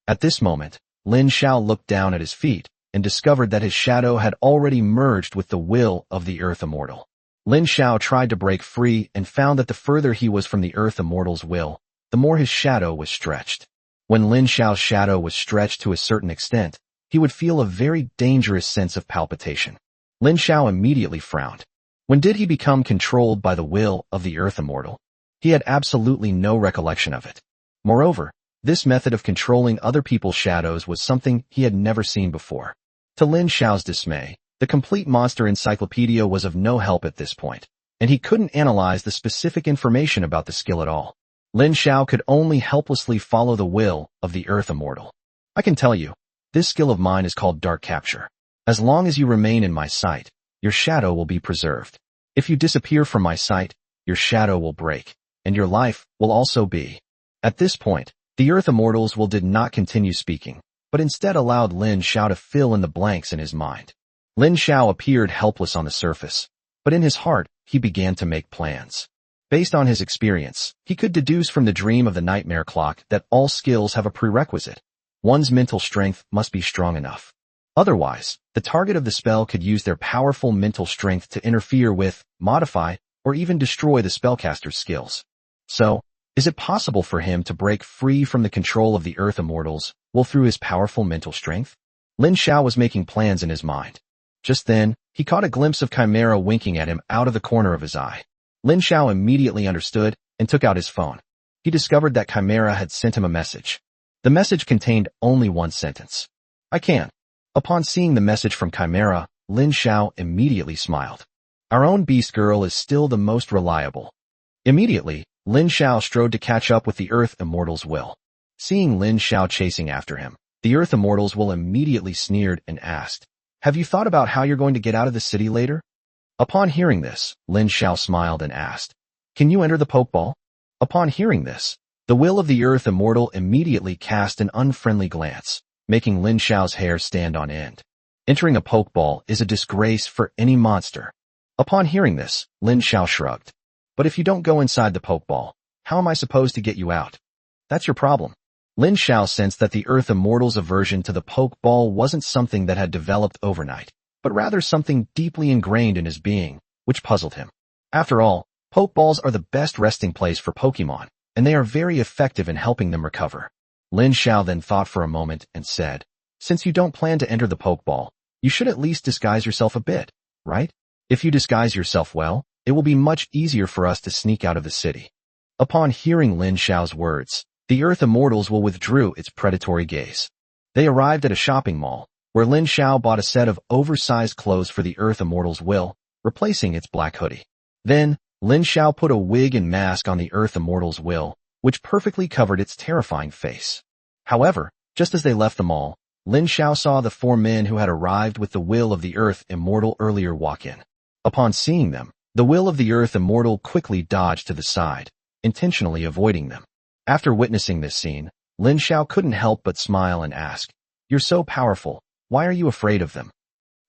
Speaker 1: At this moment, Lin Xiao looked down at his feet and discovered that his shadow had already merged with the will of the Earth Immortal. Lin Xiao tried to break free and found that the further he was from the Earth Immortal's will, the more his shadow was stretched. When Lin Xiao's shadow was stretched to a certain extent, he would feel a very dangerous sense of palpitation. Lin Xiao immediately frowned. When did he become controlled by the will of the Earth Immortal? He had absolutely no recollection of it. Moreover, this method of controlling other people's shadows was something he had never seen before. To Lin Xiao's dismay, the complete monster encyclopedia was of no help at this point, and he couldn't analyze the specific information about the skill at all. Lin Xiao could only helplessly follow the will of the Earth Immortal. I can tell you, this skill of mine is called Dark Capture. As long as you remain in my sight, your shadow will be preserved. If you disappear from my sight, your shadow will break, and your life will also be. At this point, the Earth Immortals did not continue speaking, but instead allowed Lin Xiao to fill in the blanks in his mind. Lin Xiao appeared helpless on the surface, but in his heart, he began to make plans. Based on his experience, he could deduce from the dream of the nightmare clock that all skills have a prerequisite. One's mental strength must be strong enough. Otherwise, the target of the spell could use their powerful mental strength to interfere with, modify, or even destroy the spellcaster's skills. So, is it possible for him to break free from the control of the Earth Immortals, through his powerful mental strength? Lin Xiao was making plans in his mind. Just then, he caught a glimpse of Chimera winking at him out of the corner of his eye. Lin Xiao immediately understood and took out his phone. He discovered that Chimera had sent him a message. The message contained only one sentence. I can. Upon seeing the message from Chimera, Lin Xiao immediately smiled. Our own beast girl is still the most reliable. Immediately, Lin Xiao strode to catch up with the Earth Immortals will. Seeing Lin Xiao chasing after him, the Earth Immortals will immediately sneered and asked, Have you thought about how you're going to get out of the city later? Upon hearing this, Lin Xiao smiled and asked, Can you enter the Pokeball? Upon hearing this, the will of the Earth Immortal immediately cast an unfriendly glance, making Lin Xiao's hair stand on end. Entering a Pokeball is a disgrace for any monster. Upon hearing this, Lin Xiao shrugged. But if you don't go inside the Pokeball, how am I supposed to get you out? That's your problem. Lin Xiao sensed that the Earth Immortal's aversion to the Pokeball wasn't something that had developed overnight, but rather something deeply ingrained in his being, which puzzled him. After all, Pokeballs are the best resting place for Pokemon, and they are very effective in helping them recover. Lin Xiao then thought for a moment and said, Since you don't plan to enter the Pokeball, you should at least disguise yourself a bit, right? If you disguise yourself well, it will be much easier for us to sneak out of the city. Upon hearing Lin Xiao's words, the Earth Immortals withdrew its predatory gaze. They arrived at a shopping mall, where Lin Xiao bought a set of oversized clothes for the Earth Immortals replacing its black hoodie. Then, Lin Xiao put a wig and mask on the Earth Immortals which perfectly covered its terrifying face. However, just as they left the mall, Lin Xiao saw the four men who had arrived with the will of the Earth Immortal earlier walk in. Upon seeing them, the will of the Earth Immortal quickly dodged to the side, intentionally avoiding them. After witnessing this scene, Lin Xiao couldn't help but smile and ask, You're so powerful, why are you afraid of them?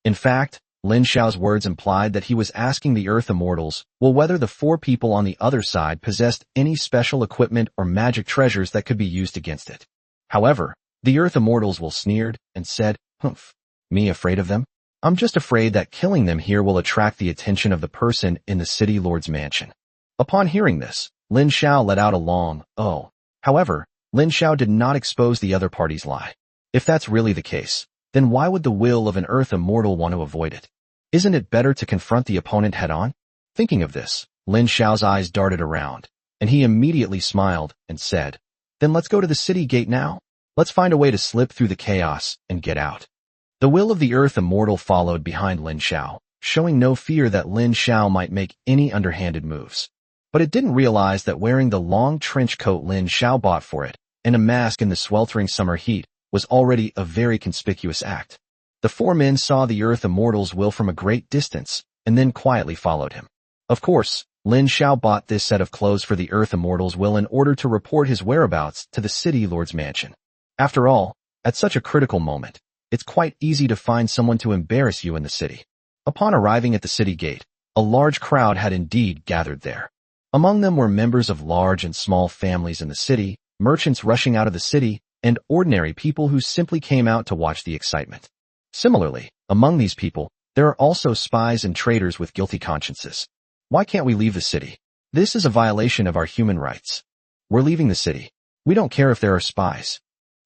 Speaker 1: In fact, Lin Xiao's words implied that he was asking the Earth Immortals whether the four people on the other side possessed any special equipment or magic treasures that could be used against it. However, the Earth Immortals sneered and said, Humph, me afraid of them? I'm just afraid that killing them here will attract the attention of the person in the City Lord's mansion. Upon hearing this, Lin Xiao let out a long, oh. However, Lin Xiao did not expose the other party's lie. If that's really the case, then why would the will of an Earth Immortal want to avoid it? Isn't it better to confront the opponent head-on? Thinking of this, Lin Xiao's eyes darted around, and he immediately smiled and said, Then let's go to the city gate now. Let's find a way to slip through the chaos and get out. The will of the Earth Immortal followed behind Lin Xiao, showing no fear that Lin Xiao might make any underhanded moves. But it didn't realize that wearing the long trench coat Lin Xiao bought for it, and a mask in the sweltering summer heat, was already a very conspicuous act. The four men saw the Earth Immortal's will from a great distance, and then quietly followed him. Of course, Lin Xiao bought this set of clothes for the Earth Immortal's will in order to report his whereabouts to the City Lord's mansion. After all, at such a critical moment, it's quite easy to find someone to embarrass you in the city. Upon arriving at the city gate, A large crowd had indeed gathered there. Among them were members of large and small families in the city, merchants rushing out of the city, and ordinary people who simply came out to watch the excitement. Similarly, among these people, there are also spies and traitors with guilty consciences. Why can't we leave the city? This is a violation of our human rights. We're leaving the city. We don't care if there are spies.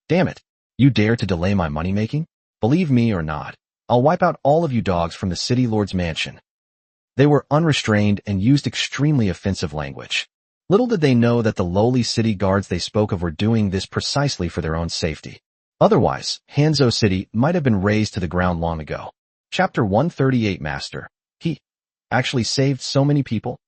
Speaker 1: Damn it. You dare to delay my money-making? Believe me or not, I'll wipe out all of you dogs from the city lord's mansion. They were unrestrained and used extremely offensive language. Little did they know that the lowly city guards they spoke of were doing this precisely for their own safety. Otherwise, Hanzhou City might have been razed to the ground long ago. Chapter 138 Master. He actually saved so many people?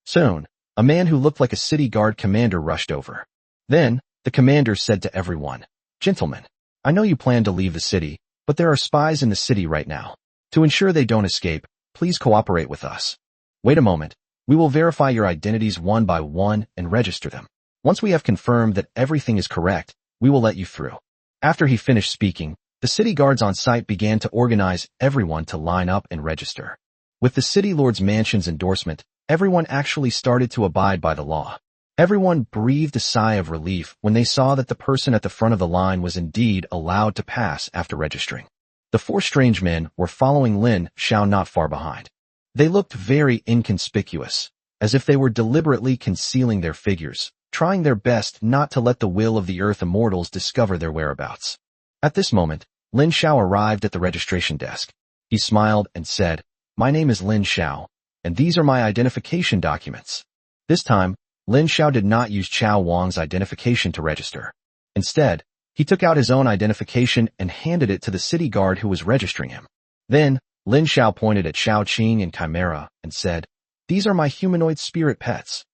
Speaker 1: Soon, a man who looked like a city guard commander rushed over. Then, the commander said to everyone, "Gentlemen, I know you plan to leave the city, but there are spies in the city right now. To ensure they don't escape, please cooperate with us. Wait a moment. We will verify your identities one by one and register them. Once we have confirmed that everything is correct, we will let you through." After he finished speaking, the city guards on site began to organize everyone to line up and register. With the city lord's mansion's endorsement, everyone actually started to abide by the law. Everyone breathed a sigh of relief when they saw that the person at the front of the line was indeed allowed to pass after registering. The four strange men were following Lin Xiao not far behind. They looked very inconspicuous, as if they were deliberately concealing their figures, trying their best not to let the will of the Earth Immortals discover their whereabouts. At this moment, Lin Xiao arrived at the registration desk. He smiled and said, "My name is Lin Xiao, and these are my identification documents." This time, Lin Xiao did not use Chao Wang's identification to register. Instead, he took out his own identification and handed it to the city guard who was registering him. Then, Lin Xiao pointed at Xiao Qing and Chimera and said, "These are my humanoid spirit pets."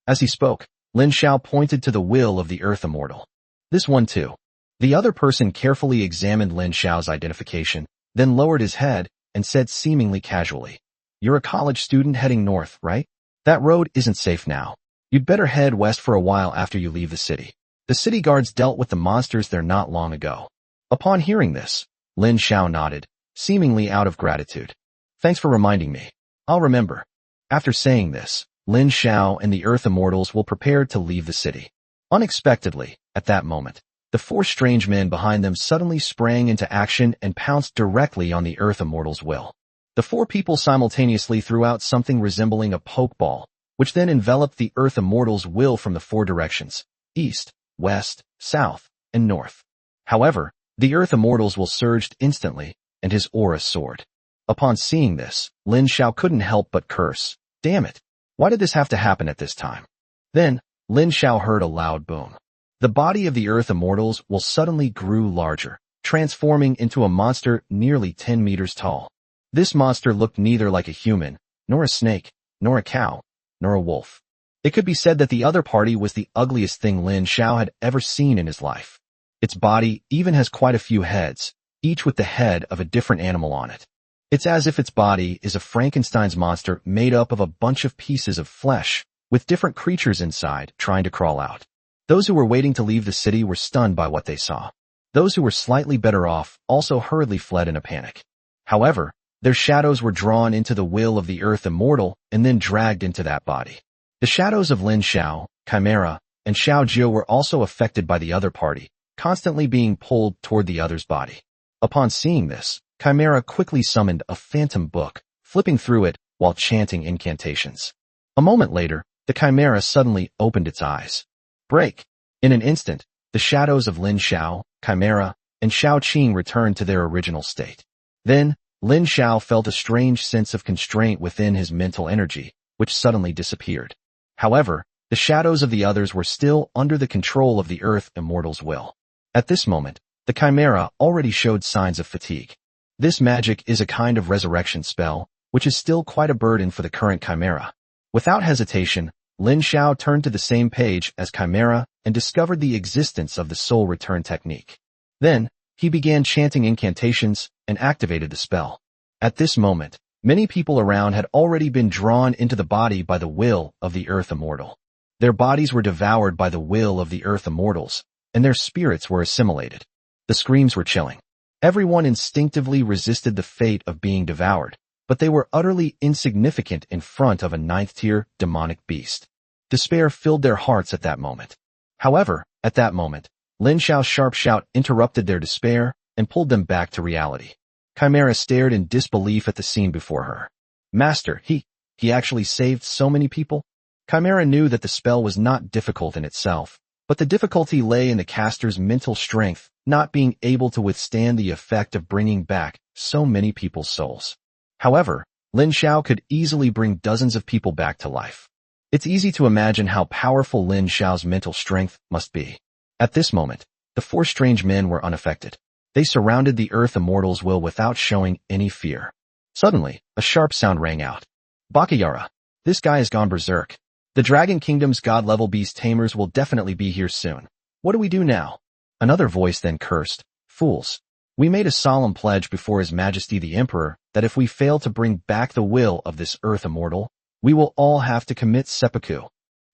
Speaker 1: As he spoke, Lin Xiao pointed to the will of the Earth Immortal. "This one too." The other person carefully examined Lin Xiao's identification, then lowered his head and said seemingly casually, "You're a college student heading north, right? That road isn't safe now. You'd better head west for a while after you leave the city. The city guards dealt with the monsters there not long ago." Upon hearing this, Lin Xiao nodded, seemingly out of gratitude. "Thanks for reminding me. I'll remember." After saying this, Lin Xiao and the Earth Immortals will prepare to leave the city. Unexpectedly, at that moment, the four strange men behind them suddenly sprang into action and pounced directly on the Earth Immortals' will. The four people simultaneously threw out something resembling a pokeball, which then enveloped the Earth Immortals' will from the four directions: east, west, south, and north. However, the Earth Immortals' will surged instantly, and his aura soared. Upon seeing this, Lin Xiao couldn't help but curse. Damn it! Why did this have to happen at this time? Then, Lin Xiao heard a loud boom. The body of the Earth Immortals will suddenly grew larger, transforming into a monster nearly 10 meters tall. This monster looked neither like a human, nor a snake, nor a cow, nor a wolf. It could be said that the other party was the ugliest thing Lin Xiao had ever seen in his life. Its body even has quite a few heads, each with the head of a different animal on it. It's as if its body is a Frankenstein's monster made up of a bunch of pieces of flesh, with different creatures inside trying to crawl out. Those who were waiting to leave the city were stunned by what they saw. Those who were slightly better off also hurriedly fled in a panic. However, their shadows were drawn into the will of the Earth Immortal and then dragged into that body. The shadows of Lin Xiao, Chimera, and Xiao Jiu were also affected by the other party, constantly being pulled toward the other's body. Upon seeing this, Chimera quickly summoned a phantom book, flipping through it while chanting incantations. A moment later, the Chimera suddenly opened its eyes. Break! In an instant, the shadows of Lin Xiao, Chimera, and Xiao Qing returned to their original state. Then, Lin Xiao felt a strange sense of constraint within his mental energy, which suddenly disappeared. However, the shadows of the others were still under the control of the Earth Immortal's will. At this moment, the Chimera already showed signs of fatigue. This magic is a kind of resurrection spell, which is still quite a burden for the current Chimera. Without hesitation, Lin Xiao turned to the same page as Chimera and discovered the existence of the soul return technique. Then, he began chanting incantations and activated the spell. At this moment, many people around had already been drawn into the body by the will of the Earth Immortal. Their bodies were devoured by the will of the Earth Immortals, and their spirits were assimilated. The screams were chilling. Everyone instinctively resisted the fate of being devoured, but they were utterly insignificant in front of a ninth-tier demonic beast. Despair filled their hearts at that moment. However, at that moment, Lin Xiao's sharp shout interrupted their despair and pulled them back to reality. Chimera stared in disbelief at the scene before her. Master, he actually saved so many people? Chimera knew that the spell was not difficult in itself, but the difficulty lay in the caster's mental strength, not being able to withstand the effect of bringing back so many people's souls. However, Lin Xiao could easily bring dozens of people back to life. It's easy to imagine how powerful Lin Xiao's mental strength must be. At this moment, the four strange men were unaffected. They surrounded the Earth Immortal's will without showing any fear. Suddenly, a sharp sound rang out. Bakayara, this guy has gone berserk. The Dragon Kingdom's god-level beast tamers will definitely be here soon. What do we do now? Another voice then cursed. Fools. We made a solemn pledge before His Majesty the Emperor that if we fail to bring back the will of this Earth Immortal, we will all have to commit seppuku.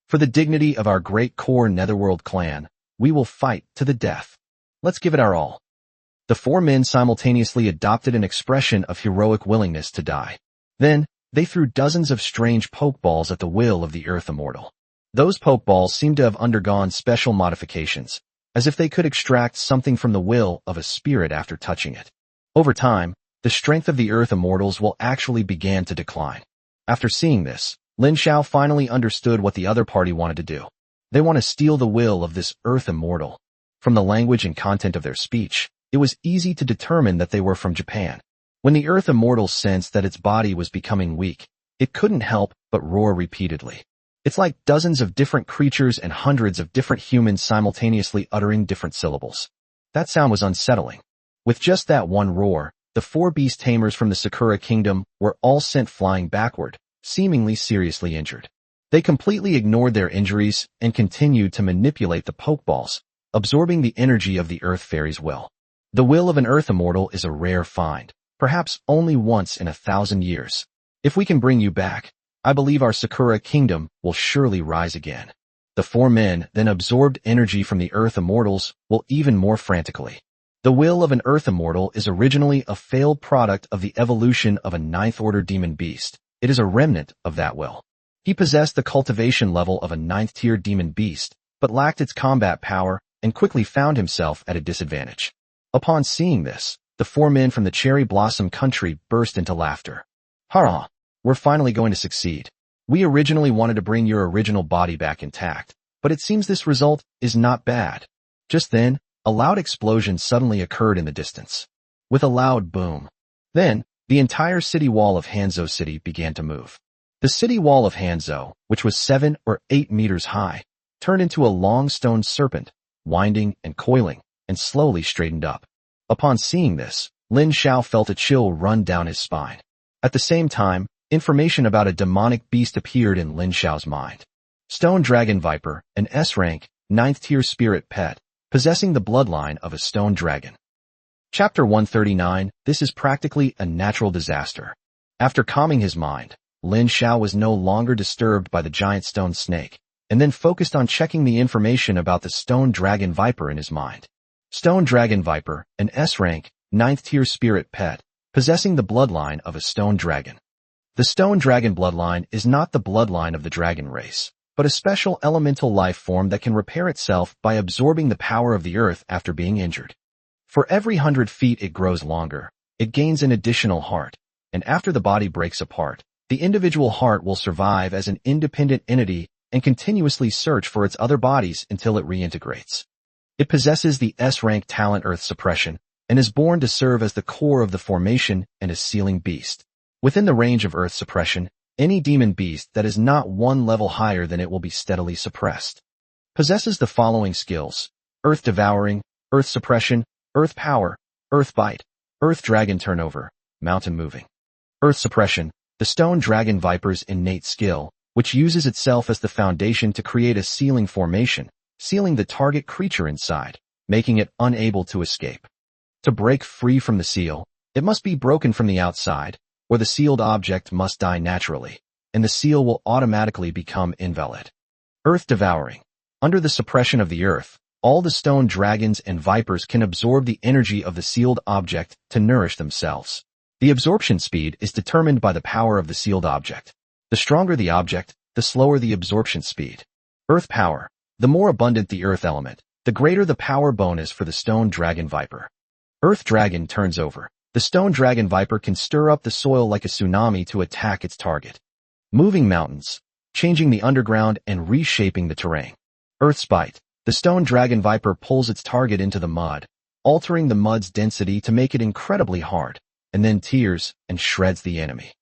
Speaker 1: For the dignity of our great core Netherworld clan, we will fight to the death. Let's give it our all. The four men simultaneously adopted an expression of heroic willingness to die. Then, they threw dozens of strange pokeballs at the will of the Earth Immortal. Those pokeballs seemed to have undergone special modifications, as if they could extract something from the will of a spirit after touching it. Over time, the strength of the Earth Immortals will actually began to decline. After seeing this, Lin Xiao finally understood what the other party wanted to do. They want to steal the will of this Earth Immortal. From the language and content of their speech, it was easy to determine that they were from Japan. When the Earth Immortal sensed that its body was becoming weak, it couldn't help but roar repeatedly. It's like dozens of different creatures and hundreds of different humans simultaneously uttering different syllables. That sound was unsettling. With just that one roar, the four beast tamers from the Sakura Kingdom were all sent flying backward, seemingly seriously injured. They completely ignored their injuries and continued to manipulate the pokeballs, absorbing the energy of the Earth Fairy's will. The will of an Earth Immortal is a rare find, perhaps only once in 1,000 years. If we can bring you back, I believe our Sakura Kingdom will surely rise again. The four men then absorbed energy from the Earth Immortals will even more frantically. The will of an Earth Immortal is originally a failed product of the evolution of a ninth-order demon beast. It is a remnant of that will. He possessed the cultivation level of a ninth-tier demon beast, but lacked its combat power and quickly found himself at a disadvantage. Upon seeing this, the four men from the Cherry Blossom country burst into laughter. Hurrah! We're finally going to succeed. We originally wanted to bring your original body back intact, but it seems this result is not bad. Just then, a loud explosion suddenly occurred in the distance. With a loud boom. Then, the entire city wall of Hanzhou City began to move. The city wall of Hanzhou, which was 7 or 8 meters high, turned into a long stone serpent, winding and coiling, and slowly straightened up. Upon seeing this, Lin Xiao felt a chill run down his spine. At the same time, information about a demonic beast appeared in Lin Xiao's mind. Stone Dragon Viper, an S-rank, 9th-tier spirit pet, possessing the bloodline of a stone dragon. Chapter 139, this is practically a natural disaster. After calming his mind, Lin Xiao was no longer disturbed by the giant stone snake, and then focused on checking the information about the Stone Dragon Viper in his mind. Stone Dragon Viper, an S-rank, 9th-tier spirit pet, possessing the bloodline of a stone dragon. The stone dragon bloodline is not the bloodline of the dragon race, but a special elemental life form that can repair itself by absorbing the power of the earth after being injured. For every 100 feet it grows longer, it gains an additional heart, and after the body breaks apart, the individual heart will survive as an independent entity and continuously search for its other bodies until it reintegrates. It possesses the S-rank talent Earth Suppression, and is born to serve as the core of the formation and a sealing beast. Within the range of Earth Suppression, any demon beast that is not one level higher than it will be steadily suppressed. Possesses the following skills: Earth Devouring, Earth Suppression, Earth Power, Earth Bite, Earth Dragon Turnover, Mountain Moving. Earth Suppression, the Stone Dragon Viper's innate skill, which uses itself as the foundation to create a sealing formation, sealing the target creature inside, making it unable to escape. To break free from the seal, it must be broken from the outside, or the sealed object must die naturally, and the seal will automatically become invalid. Earth Devouring. Under the suppression of the earth, all the stone dragons and vipers can absorb the energy of the sealed object to nourish themselves. The absorption speed is determined by the power of the sealed object. The stronger the object, the slower the absorption speed. Earth power. The more abundant the earth element, the greater the power bonus for the stone dragon viper. Earth dragon turns over. The stone dragon viper can stir up the soil like a tsunami to attack its target. Moving mountains, changing the underground and reshaping the terrain. Earth's bite. The stone dragon viper pulls its target into the mud, altering the mud's density to make it incredibly hard, and then tears and shreds the enemy.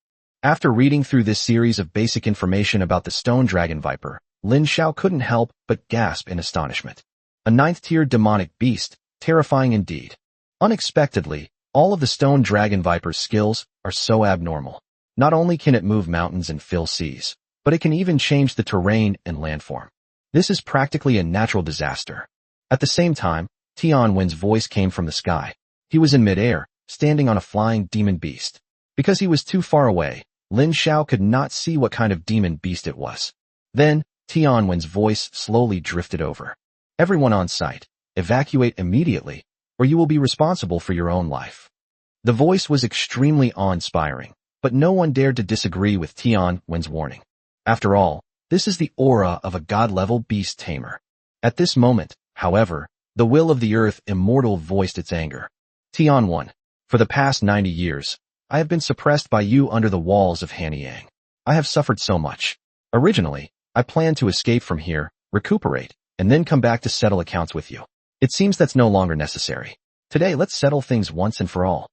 Speaker 1: After reading through this series of basic information about the stone dragon viper, Lin Xiao couldn't help but gasp in astonishment. A 9th-tier demonic beast, terrifying indeed. Unexpectedly, all of the stone dragon viper's skills are so abnormal. Not only can it move mountains and fill seas, but it can even change the terrain and landform. This is practically a natural disaster. At the same time, Tian Wen's voice came from the sky. He was in midair, standing on a flying demon beast. Because he was too far away, Lin Xiao could not see what kind of demon beast it was. Then, Tian Wen's voice slowly drifted over. Everyone on site, evacuate immediately, or you will be responsible for your own life. The voice was extremely awe-inspiring, but no one dared to disagree with Tian Wen's warning. After all, this is the aura of a god-level beast tamer. At this moment, however, the will of the earth immortal voiced its anger. Tian Wen, for the past 90 years, I have been suppressed by you under the walls of Hanyang. I have suffered so much. Originally, I planned to escape from here, recuperate, and then come back to settle accounts with you. It seems that's no longer necessary. Today let's settle things once and for all.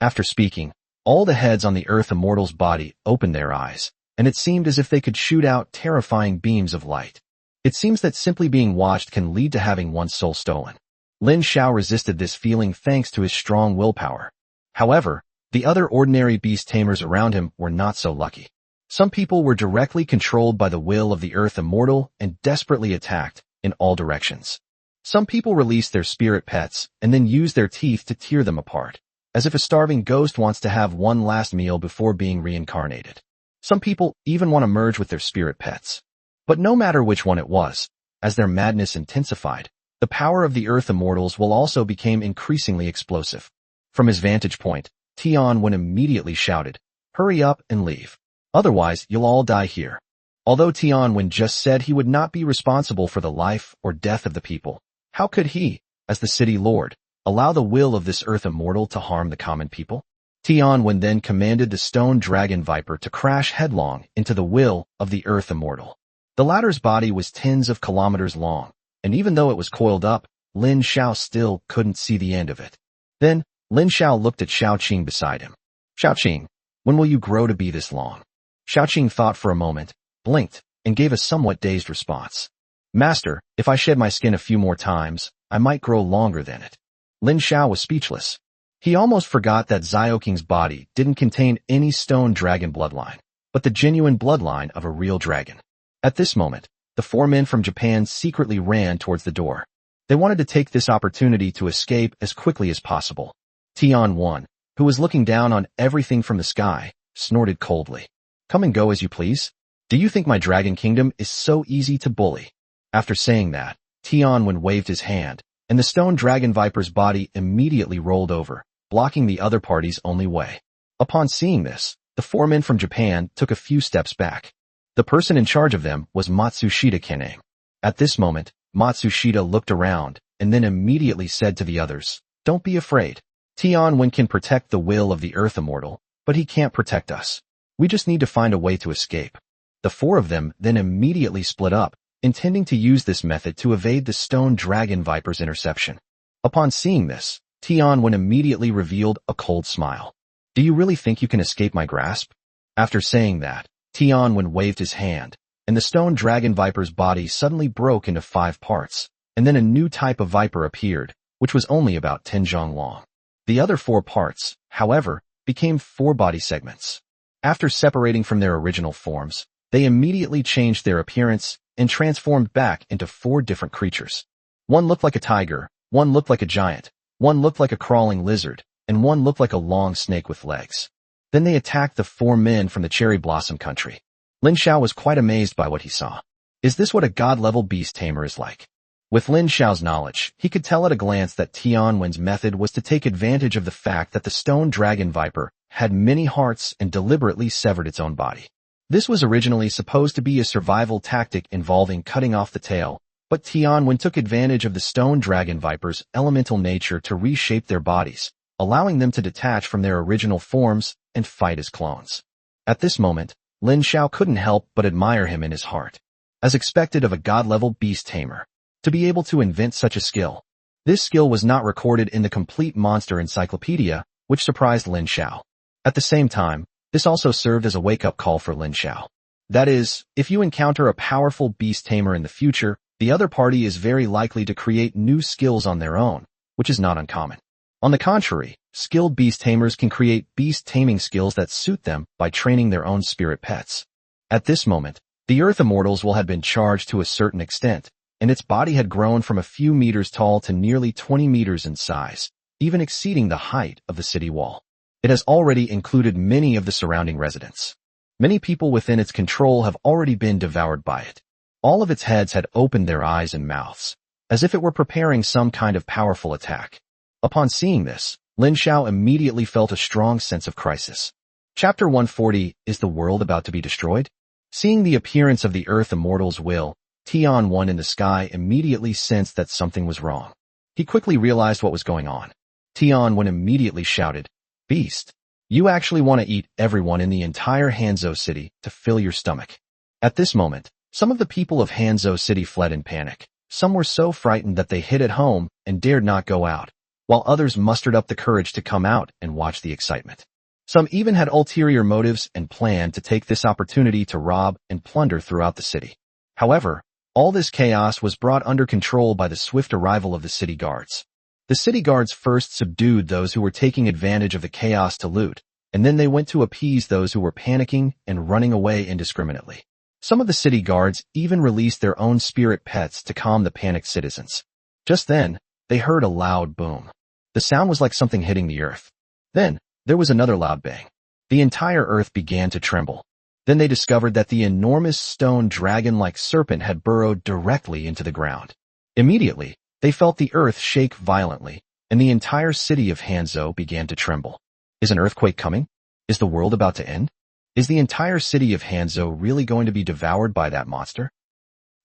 Speaker 1: After speaking, all the heads on the Earth Immortal's body opened their eyes, and it seemed as if they could shoot out terrifying beams of light. It seems that simply being watched can lead to having one's soul stolen. Lin Xiao resisted this feeling thanks to his strong willpower. However, the other ordinary beast tamers around him were not so lucky. Some people were directly controlled by the will of the Earth Immortal and desperately attacked in all directions. Some people released their spirit pets and then used their teeth to tear them apart, as if a starving ghost wants to have one last meal before being reincarnated. Some people even want to merge with their spirit pets. But no matter which one it was, as their madness intensified, the power of the Earth Immortals will also become increasingly explosive. From his vantage point, Tian Wen immediately shouted, "Hurry up and leave. Otherwise, you'll all die here." Although Tian Wen just said he would not be responsible for the life or death of the people, how could he, as the city lord, allow the will of this Earth Immortal to harm the common people? Tian Wen then commanded the stone dragon viper to crash headlong into the will of the Earth Immortal. The latter's body was tens of kilometers long, and even though it was coiled up, Lin Xiao still couldn't see the end of it. Then, Lin Xiao looked at Xiaoqing beside him. "Xiaoqing, when will you grow to be this long?" Xiaoqing thought for a moment, blinked, and gave a somewhat dazed response. "Master, if I shed my skin a few more times, I might grow longer than it." Lin Xiao was speechless. He almost forgot that Xiaoqing's body didn't contain any stone dragon bloodline, but the genuine bloodline of a real dragon. At this moment, the 4 men from Japan secretly ran towards the door. They wanted to take this opportunity to escape as quickly as possible. Tian Wen, who was looking down on everything from the sky, snorted coldly. "Come and go as you please. Do you think my dragon kingdom is so easy to bully?" After saying that, Tian Wen waved his hand, and the stone dragon viper's body immediately rolled over, blocking the other party's only way. Upon seeing this, the 4 men from Japan took a few steps back. The person in charge of them was Matsushita Kename. At this moment, Matsushita looked around, and then immediately said to the others, "Don't be afraid. Tian Wen can protect the will of the Earth Immortal, but he can't protect us. We just need to find a way to escape." The 4 of them then immediately split up, intending to use this method to evade the stone dragon viper's interception. Upon seeing this, Tian Wen immediately revealed a cold smile. "Do you really think you can escape my grasp?" After saying that, Tian Wen waved his hand, and the stone dragon viper's body suddenly broke into 5 parts, and then a new type of viper appeared, which was only about 10 zhang long. The other 4 parts, however, became 4 body segments. After separating from their original forms, they immediately changed their appearance and transformed back into 4 different creatures. One looked like a tiger, one looked like a giant, one looked like a crawling lizard, and one looked like a long snake with legs. Then they attacked the 4 men from the Cherry Blossom Country. Lin Xiao was quite amazed by what he saw. Is this what a god-level beast tamer is like? With Lin Xiao's knowledge, he could tell at a glance that Tian Wen's method was to take advantage of the fact that the stone dragon viper had many hearts and deliberately severed its own body. This was originally supposed to be a survival tactic involving cutting off the tail, but Tianwen took advantage of the stone dragon viper's elemental nature to reshape their bodies, allowing them to detach from their original forms and fight as clones. At this moment, Lin Xiao couldn't help but admire him in his heart. As expected of a god-level beast tamer, to be able to invent such a skill. This skill was not recorded in the complete monster encyclopedia, which surprised Lin Xiao. At the same time, this also served as a wake-up call for Lin Xiao. That is, if you encounter a powerful beast tamer in the future, the other party is very likely to create new skills on their own, which is not uncommon. On the contrary, skilled beast tamers can create beast taming skills that suit them by training their own spirit pets. At this moment, the Earth Immortals will have been charged to a certain extent, and its body had grown from a few meters tall to nearly 20 meters in size, even exceeding the height of the city wall. It has already included many of the surrounding residents. Many people within its control have already been devoured by it. All of its heads had opened their eyes and mouths, as if it were preparing some kind of powerful attack. Upon seeing this, Lin Xiao immediately felt a strong sense of crisis. Chapter 140, Is the World About to be Destroyed? Seeing the appearance of the Earth Immortals' will, Tianwen in the sky immediately sensed that something was wrong. He quickly realized what was going on. Tianwen immediately shouted, "Beast, you actually want to eat everyone in the entire Hanzhou city to fill your stomach." At this moment, some of the people of Hanzhou city fled in panic. Some were so frightened that they hid at home and dared not go out, while others mustered up the courage to come out and watch the excitement. Some even had ulterior motives and planned to take this opportunity to rob and plunder throughout the city. However, all this chaos was brought under control by the swift arrival of the city guards. The city guards first subdued those who were taking advantage of the chaos to loot, and then they went to appease those who were panicking and running away indiscriminately. Some of the city guards even released their own spirit pets to calm the panicked citizens. Just then, they heard a loud boom. The sound was like something hitting the earth. Then, there was another loud bang. The entire earth began to tremble. Then they discovered that the enormous stone dragon-like serpent had burrowed directly into the ground. Immediately, they felt the earth shake violently, and the entire city of Hanzhou began to tremble. Is an earthquake coming? Is the world about to end? Is the entire city of Hanzhou really going to be devoured by that monster?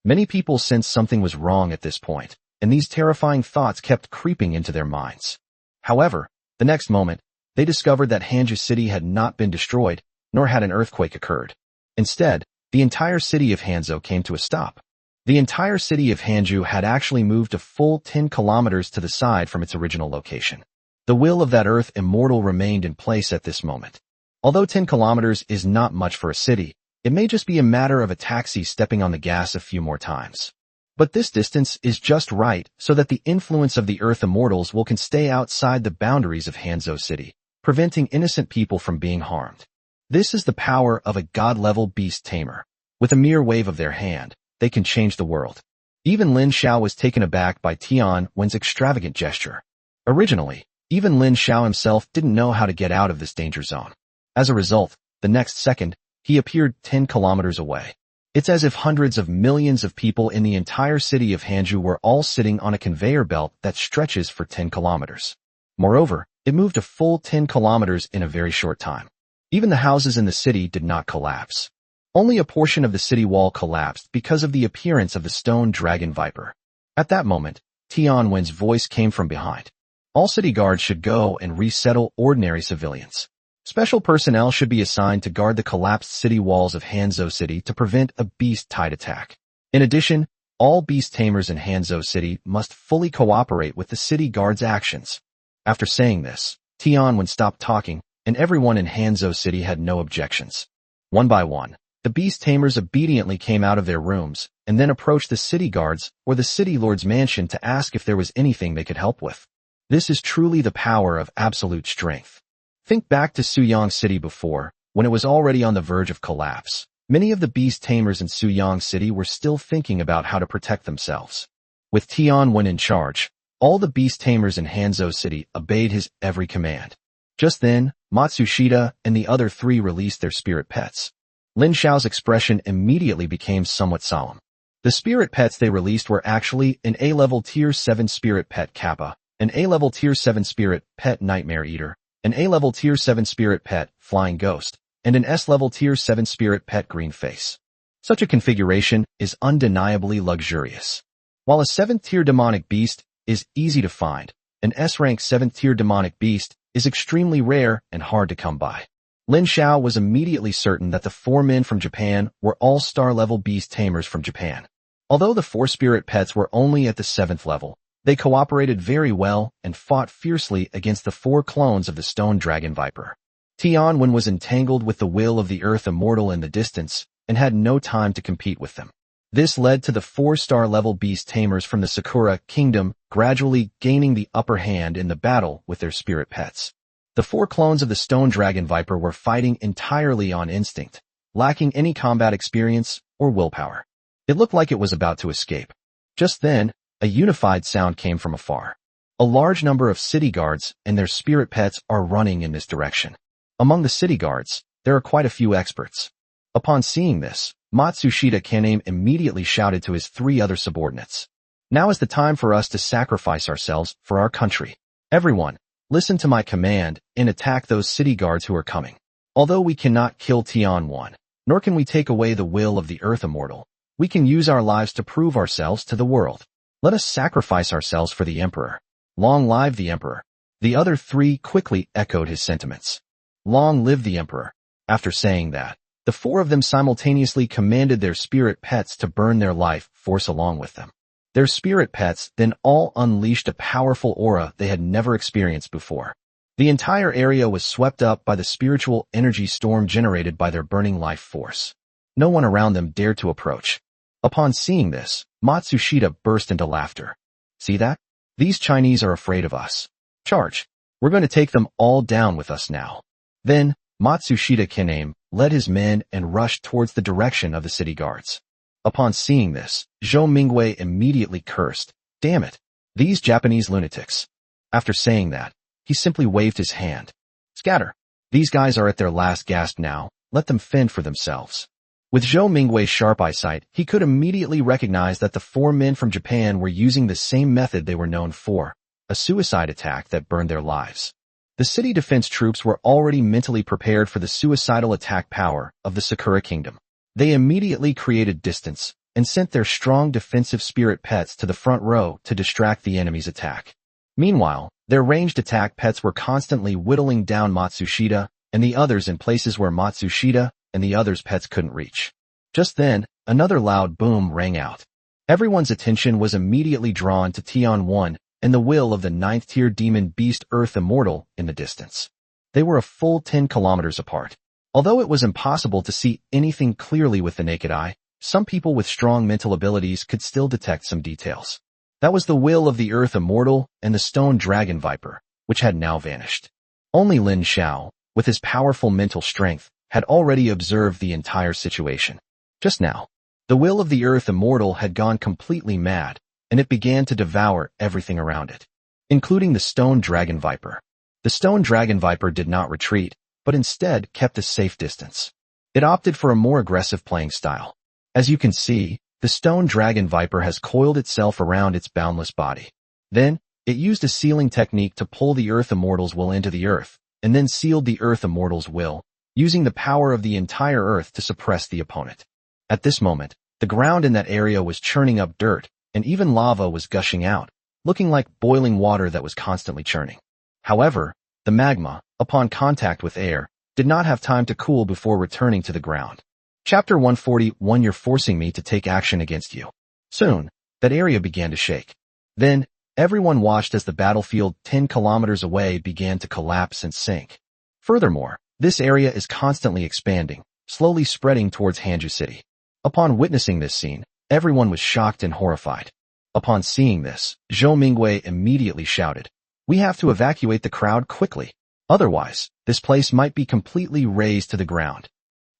Speaker 1: Many people sensed something was wrong at this point, and these terrifying thoughts kept creeping into their minds. However, the next moment, they discovered that Hanzhou city had not been destroyed, nor had an earthquake occurred. Instead, the entire city of Hanzhou came to a stop. The entire city of Hanzhou had actually moved a full 10 kilometers to the side from its original location. The will of that Earth Immortal remained in place at this moment. Although 10 kilometers is not much for a city, it may just be a matter of a taxi stepping on the gas a few more times. But this distance is just right so that the influence of the Earth Immortals can stay outside the boundaries of Hanzhou city, preventing innocent people from being harmed. This is the power of a god-level beast tamer. With a mere wave of their hand, they can change the world. Even Lin Xiao was taken aback by Tianwen's extravagant gesture. Originally, even Lin Xiao himself didn't know how to get out of this danger zone. As a result, the next second, he appeared 10 kilometers away. It's as if hundreds of millions of people in the entire city of Hanzhou were all sitting on a conveyor belt that stretches for 10 kilometers. Moreover, it moved a full 10 kilometers in a very short time. Even the houses in the city did not collapse. Only a portion of the city wall collapsed because of the appearance of the stone dragon viper. At that moment, Tianwen's voice came from behind. All city guards should go and resettle ordinary civilians. Special personnel should be assigned to guard the collapsed city walls of Hanzhou city to prevent a beast-tide attack. In addition, all beast tamers in Hanzhou city must fully cooperate with the city guards' actions. After saying this, Tianwen stopped talking, and everyone in Hanzhou city had no objections. One by one, the beast tamers obediently came out of their rooms and then approached the city guards or the city lord's mansion to ask if there was anything they could help with. This is truly the power of absolute strength. Think back to Suyang city before, when it was already on the verge of collapse. Many of the beast tamers in Suyang city were still thinking about how to protect themselves. With Tianwen in charge, all the beast tamers in Hanzhou city obeyed his every command. Just then, Matsushita and the other three released their spirit pets. Lin Xiao's expression immediately became somewhat solemn. The spirit pets they released were actually an A-level Tier 7 spirit pet Kappa, an A-level Tier 7 spirit pet Nightmare Eater, an A-level Tier 7 Spirit Pet, Flying Ghost, and an S-level Tier 7 Spirit Pet, Green Face. Such a configuration is undeniably luxurious. While a 7th tier demonic beast is easy to find, an S-rank 7th tier demonic beast is extremely rare and hard to come by. Lin Xiao was immediately certain that the 4 men from Japan were all star-level beast tamers from Japan. Although the 4 spirit pets were only at the 7th level, they cooperated very well and fought fiercely against the 4 clones of the Stone Dragon Viper. Tianwen was entangled with the will of the Earth Immortal in the distance and had no time to compete with them. This led to the 4-star level beast tamers from the Sakura Kingdom gradually gaining the upper hand in the battle with their spirit pets. The 4 clones of the Stone Dragon Viper were fighting entirely on instinct, lacking any combat experience or willpower. It looked like it was about to escape. Just then, a unified sound came from afar. A large number of city guards and their spirit pets are running in this direction. Among the city guards, there are quite a few experts. Upon seeing this, Matsushita Kaname immediately shouted to his 3 other subordinates. Now is the time for us to sacrifice ourselves for our country. Everyone, listen to my command and attack those city guards who are coming. Although we cannot kill Tianwen, nor can we take away the will of the Earth Immortal, we can use our lives to prove ourselves to the world. Let us sacrifice ourselves for the Emperor. Long live the Emperor. The other 3 quickly echoed his sentiments. Long live the Emperor. After saying that, the 4 of them simultaneously commanded their spirit pets to burn their life force along with them. Their spirit pets then all unleashed a powerful aura they had never experienced before. The entire area was swept up by the spiritual energy storm generated by their burning life force. No one around them dared to approach. Upon seeing this, Matsushita burst into laughter. See that? These Chinese are afraid of us. Charge. We're going to take them all down with us now. Then, Matsushita Kaname led his men and rushed towards the direction of the city guards. Upon seeing this, Zhou Mingwei immediately cursed. Damn it! These Japanese lunatics. After saying that, he simply waved his hand. Scatter! These guys are at their last gasp now, let them fend for themselves. With Zhou Mingwei's sharp eyesight, he could immediately recognize that the 4 men from Japan were using the same method they were known for, a suicide attack that burned their lives. The city defense troops were already mentally prepared for the suicidal attack power of the Sakura Kingdom. They immediately created distance and sent their strong defensive spirit pets to the front row to distract the enemy's attack. Meanwhile, their ranged attack pets were constantly whittling down Matsushita and the others in places where Matsushita and the others' pets couldn't reach. Just then, another loud boom rang out. Everyone's attention was immediately drawn to Tianwen and the will of the 9th tier demon beast Earth Immortal in the distance. They were a full 10 kilometers apart. Although it was impossible to see anything clearly with the naked eye, some people with strong mental abilities could still detect some details. That was the will of the Earth Immortal and the Stone Dragon Viper, which had now vanished. Only Lin Xiao, with his powerful mental strength, had already observed the entire situation. Just now, the will of the Earth Immortal had gone completely mad, and it began to devour everything around it, including the Stone Dragon Viper. The Stone Dragon Viper did not retreat, but instead kept a safe distance. It opted for a more aggressive playing style. As you can see, the Stone Dragon Viper has coiled itself around its boundless body. Then, it used a sealing technique to pull the Earth Immortal's will into the Earth, and then sealed the Earth Immortal's will, using the power of the entire Earth to suppress the opponent. At this moment, the ground in that area was churning up dirt, and even lava was gushing out, looking like boiling water that was constantly churning. However, the magma, upon contact with air, did not have time to cool before returning to the ground. Chapter 141 You're forcing me to take action against you. Soon, that area began to shake. Then, everyone watched as the battlefield 10 kilometers away began to collapse and sink. Furthermore, this area is constantly expanding, slowly spreading towards Hanju City. Upon witnessing this scene, everyone was shocked and horrified. Upon seeing this, Zhou Mingwei immediately shouted, "We have to evacuate the crowd quickly. Otherwise, this place might be completely razed to the ground."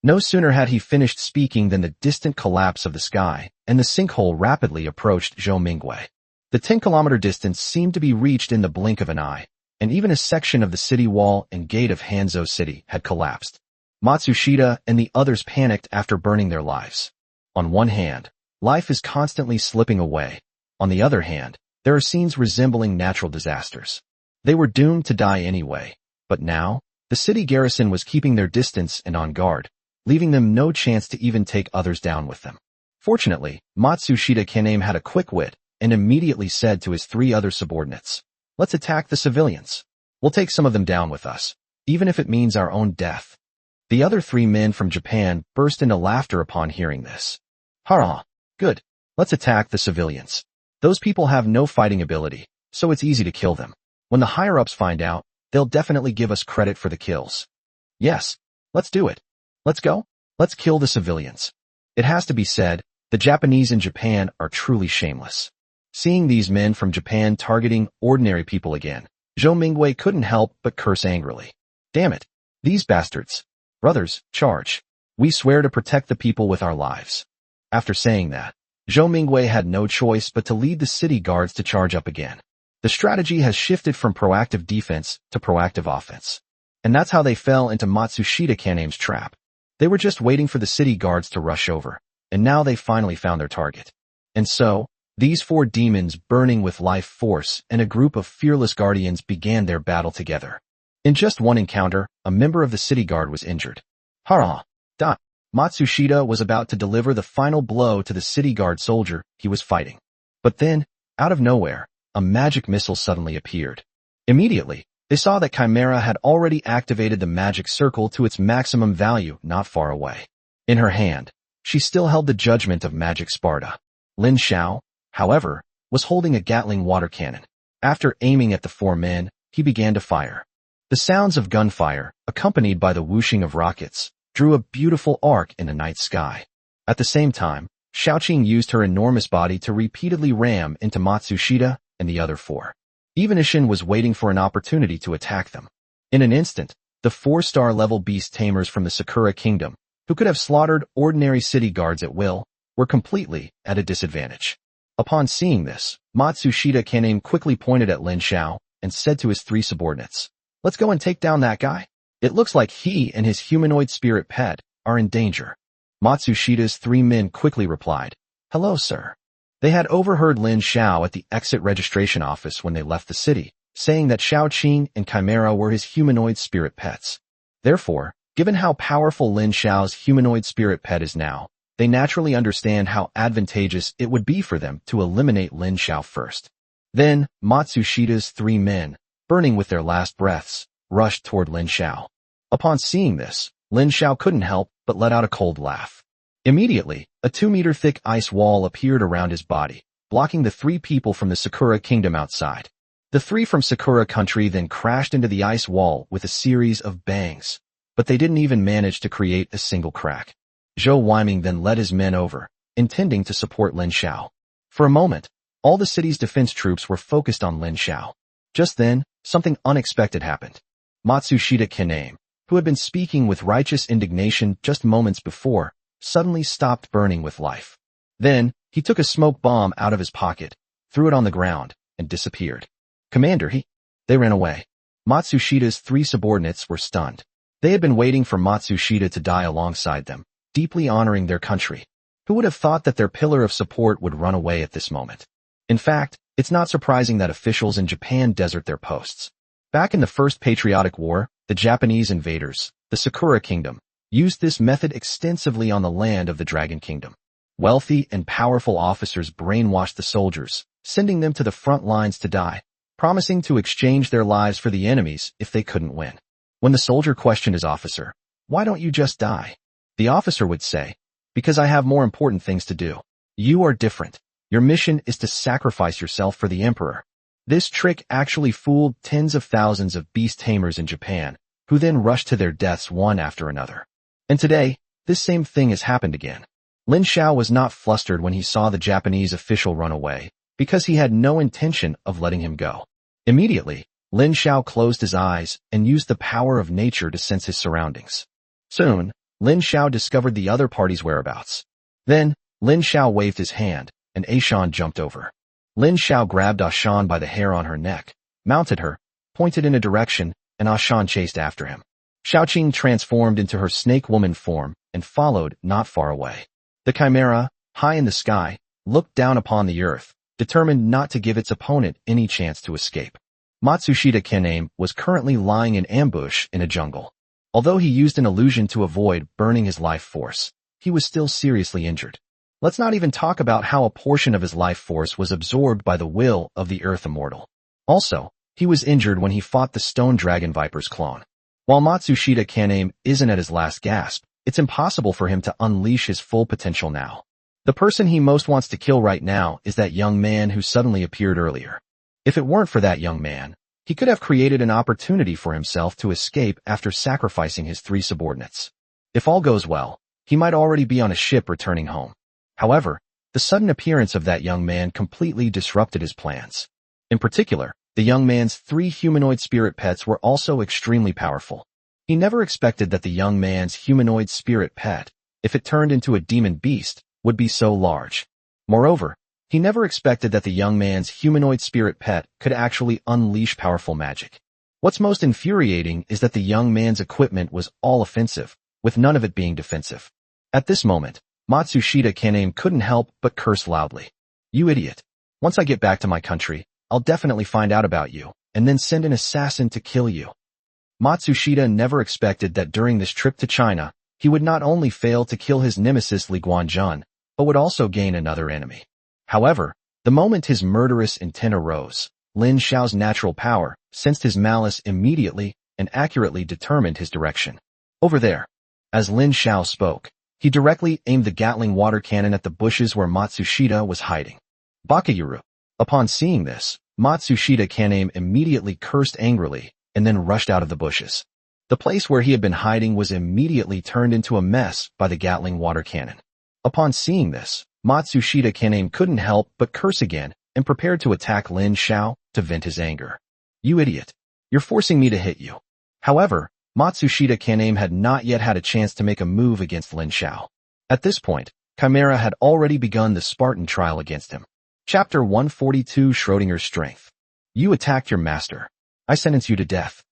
Speaker 1: No sooner had he finished speaking than the distant collapse of the sky and the sinkhole rapidly approached Zhou Mingwei. The 10-kilometer distance seemed to be reached in the blink of an eye, and even a section of the city wall and gate of Hanzhou City had collapsed. Matsushita and the others panicked after burning their lives. On one hand, life is constantly slipping away. On the other hand, there are scenes resembling natural disasters. They were doomed to die anyway, But now, the city garrison was keeping their distance and on guard, leaving them no chance to even take others down with them. Fortunately, Matsushita Kaname had a quick wit and immediately said to his 3 other subordinates, "Let's attack the civilians. We'll take some of them down with us, even if it means our own death." The other 3 men from Japan burst into laughter upon hearing this. "Hurrah! Good. Let's attack the civilians. Those people have no fighting ability, so it's easy to kill them. When the higher-ups find out, they'll definitely give us credit for the kills. Yes, let's do it. Let's go. Let's kill the civilians." It has to be said, the Japanese in Japan are truly shameless. Seeing these men from Japan targeting ordinary people again, Zhou Mingwei couldn't help but curse angrily. "Damn it. These bastards. Brothers, charge. We swear to protect the people with our lives." After saying that, Zhou Mingwei had no choice but to lead the city guards to charge up again. The strategy has shifted from proactive defense to proactive offense. And that's how they fell into Matsushita Kaname's trap. They were just waiting for the city guards to rush over, and now they finally found their target. And so, these 4 demons burning with life force and a group of fearless guardians began their battle together. In just one encounter, a member of the city guard was injured. Hurrah! Matsushita was about to deliver the final blow to the city guard soldier he was fighting. But then, out of nowhere, a magic missile suddenly appeared. Immediately, they saw that Chimera had already activated the magic circle to its maximum value not far away. In her hand, she still held the judgment of Magic Sparta. Lin Xiao, however, was holding a Gatling water cannon. After aiming at the 4 men, he began to fire. The sounds of gunfire, accompanied by the whooshing of rockets, drew a beautiful arc in the night sky. At the same time, Xiaoqing used her enormous body to repeatedly ram into Matsushita and the other 4. Even Ishin was waiting for an opportunity to attack them. In an instant, the 4-star level beast tamers from the Sakura Kingdom, who could have slaughtered ordinary city guards at will, were completely at a disadvantage. Upon seeing this, Matsushita Kaname quickly pointed at Lin Xiao and said to his 3 subordinates, "Let's go and take down that guy. It looks like he and his humanoid spirit pet are in danger." Matsushita's 3 men quickly replied, "Hello, sir." They had overheard Lin Xiao at the exit registration office when they left the city, saying that Xiaoqing and Chimera were his humanoid spirit pets. Therefore, given how powerful Lin Xiao's humanoid spirit pet is now, they naturally understand how advantageous it would be for them to eliminate Lin Xiao first. Then, Matsushita's 3 men, burning with their last breaths, rushed toward Lin Xiao. Upon seeing this, Lin Xiao couldn't help but let out a cold laugh. Immediately, a 2-meter-thick ice wall appeared around his body, blocking the 3 people from the Sakura Kingdom outside. The 3 from Sakura Country then crashed into the ice wall with a series of bangs, but they didn't even manage to create a single crack. Zhou Weiming then led his men over, intending to support Lin Xiao. For a moment, all the city's defense troops were focused on Lin Xiao. Just then, something unexpected happened. Matsushita Kaname, who had been speaking with righteous indignation just moments before, suddenly stopped burning with life. Then, he took a smoke bomb out of his pocket, threw it on the ground, and disappeared. "Commander, They ran away. Matsushita's 3 subordinates were stunned. They had been waiting for Matsushita to die alongside them, deeply honoring their country. Who would have thought that their pillar of support would run away at this moment? In fact, it's not surprising that officials in Japan desert their posts. Back in the First Patriotic War, the Japanese invaders, the Sakura Kingdom, used this method extensively on the land of the Dragon Kingdom. Wealthy and powerful officers brainwashed the soldiers, sending them to the front lines to die, promising to exchange their lives for the enemies if they couldn't win. When the soldier questioned his officer, "Why don't you just die?" the officer would say, "Because I have more important things to do. You are different. Your mission is to sacrifice yourself for the emperor." This trick actually fooled tens of thousands of beast tamers in Japan, who then rushed to their deaths one after another. And today, this same thing has happened again. Lin Xiao was not flustered when he saw the Japanese official run away, because he had no intention of letting him go. Immediately, Lin Xiao closed his eyes and used the power of nature to sense his surroundings. Soon, Lin Xiao discovered the other party's whereabouts. Then, Lin Xiao waved his hand, and Ashan jumped over. Lin Xiao grabbed Ashan by the hair on her neck, mounted her, pointed in a direction, and Ashan chased after him. Xiaoqing transformed into her snake woman form and followed not far away. The Chimera, high in the sky, looked down upon the earth, determined not to give its opponent any chance to escape. Matsushita Kaname was currently lying in ambush in a jungle. Although he used an illusion to avoid burning his life force, he was still seriously injured. Let's not even talk about how a portion of his life force was absorbed by the will of the Earth Immortal. Also, he was injured when he fought the Stone Dragon Viper's clone. While Matsushita Kaname isn't at his last gasp, it's impossible for him to unleash his full potential now. The person he most wants to kill right now is that young man who suddenly appeared earlier. If it weren't for that young man, he could have created an opportunity for himself to escape after sacrificing his 3 subordinates. If all goes well, he might already be on a ship returning home. However, the sudden appearance of that young man completely disrupted his plans. In particular, the young man's 3 humanoid spirit pets were also extremely powerful. He never expected that the young man's humanoid spirit pet, if it turned into a demon beast, would be so large. Moreover, he never expected that the young man's humanoid spirit pet could actually unleash powerful magic. What's most infuriating is that the young man's equipment was all offensive, with none of it being defensive. At this moment, Matsushita Kaname couldn't help but curse loudly. "You idiot. Once I get back to my country, I'll definitely find out about you, and then send an assassin to kill you." Matsushita never expected that during this trip to China, he would not only fail to kill his nemesis Li Guanjun, but would also gain another enemy. However, the moment his murderous intent arose, Lin Xiao's natural power sensed his malice immediately and accurately determined his direction. "Over there." As Lin Xiao spoke, he directly aimed the Gatling water cannon at the bushes where Matsushita was hiding. "Bakayuru." Upon seeing this, Matsushita Kaname immediately cursed angrily and then rushed out of the bushes. The place where he had been hiding was immediately turned into a mess by the Gatling water cannon. Upon seeing this, Matsushita Kaname couldn't help but curse again and prepared to attack Lin Xiao to vent his anger. "You idiot. You're forcing me to hit you." However, Matsushita Kaname had not yet had a chance to make a move against Lin Xiao. At this point, Chimera had already begun the Spartan trial against him. Chapter 142 Schrodinger's Strength. "You attacked your master. I sentence you to death."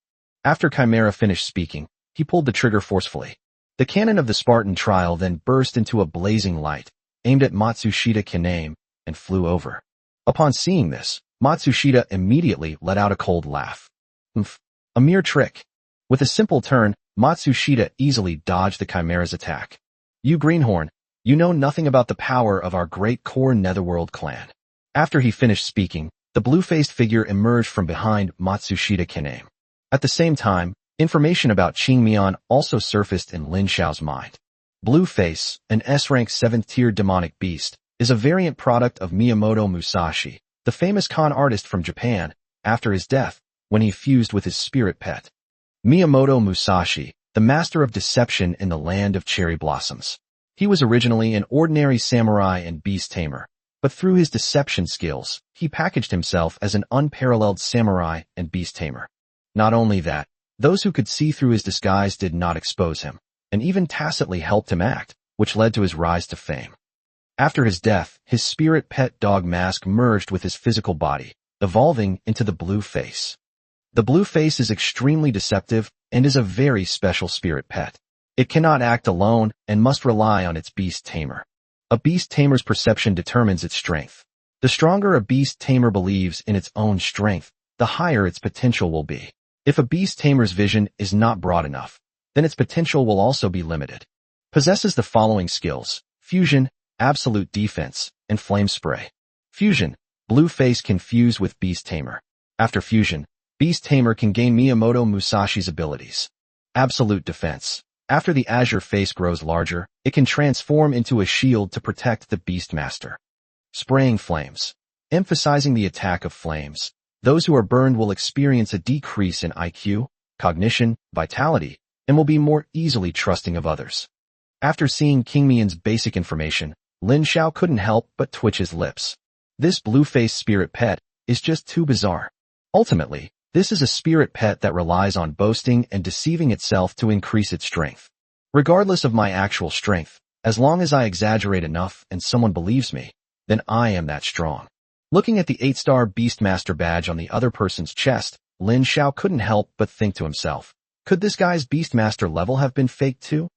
Speaker 1: After Chimera finished speaking, he pulled the trigger forcefully. The cannon of the Spartan trial then burst into a blazing light, aimed at Matsushita Kaname, and flew over. Upon seeing this, Matsushita immediately let out a cold laugh. "Oomph, a mere trick." With a simple turn, Matsushita easily dodged the Chimera's attack. "You greenhorn, you know nothing about the power of our great core Netherworld clan." After he finished speaking, the blue-faced figure emerged from behind Matsushita Kaname. At the same time, information about Qing Mian also surfaced in Lin Xiao's mind. Blueface, an S-rank 7th-tier demonic beast, is a variant product of Miyamoto Musashi, the famous con artist from Japan, after his death, when he fused with his spirit pet. Miyamoto Musashi, the master of deception in the land of cherry blossoms. He was originally an ordinary samurai and beast tamer, but through his deception skills, he packaged himself as an unparalleled samurai and beast tamer. Not only that, those who could see through his disguise did not expose him, and even tacitly helped him act, which led to his rise to fame. After his death, his spirit pet dog mask merged with his physical body, evolving into the blue face. The blue face is extremely deceptive and is a very special spirit pet. It cannot act alone and must rely on its beast tamer. A beast tamer's perception determines its strength. The stronger a beast tamer believes in its own strength, the higher its potential will be. If a beast tamer's vision is not broad enough, then its potential will also be limited. Possesses the following skills: Fusion, Absolute Defense, and Flame Spray. Fusion, blue face can fuse with beast tamer. After fusion, beast tamer can gain Miyamoto Musashi's abilities. Absolute Defense. After the azure face grows larger, it can transform into a shield to protect the Beastmaster. Spraying flames. Emphasizing the attack of flames. Those who are burned will experience a decrease in IQ, cognition, vitality, and will be more easily trusting of others. After seeing King Mian's basic information, Lin Xiao couldn't help but twitch his lips. This blue-faced spirit pet is just too bizarre. Ultimately, this is a spirit pet that relies on boasting and deceiving itself to increase its strength. Regardless of my actual strength, as long as I exaggerate enough and someone believes me, then I am that strong. Looking at the 8-star Beastmaster badge on the other person's chest, Lin Xiao couldn't help but think to himself, could this guy's Beastmaster level have been faked too?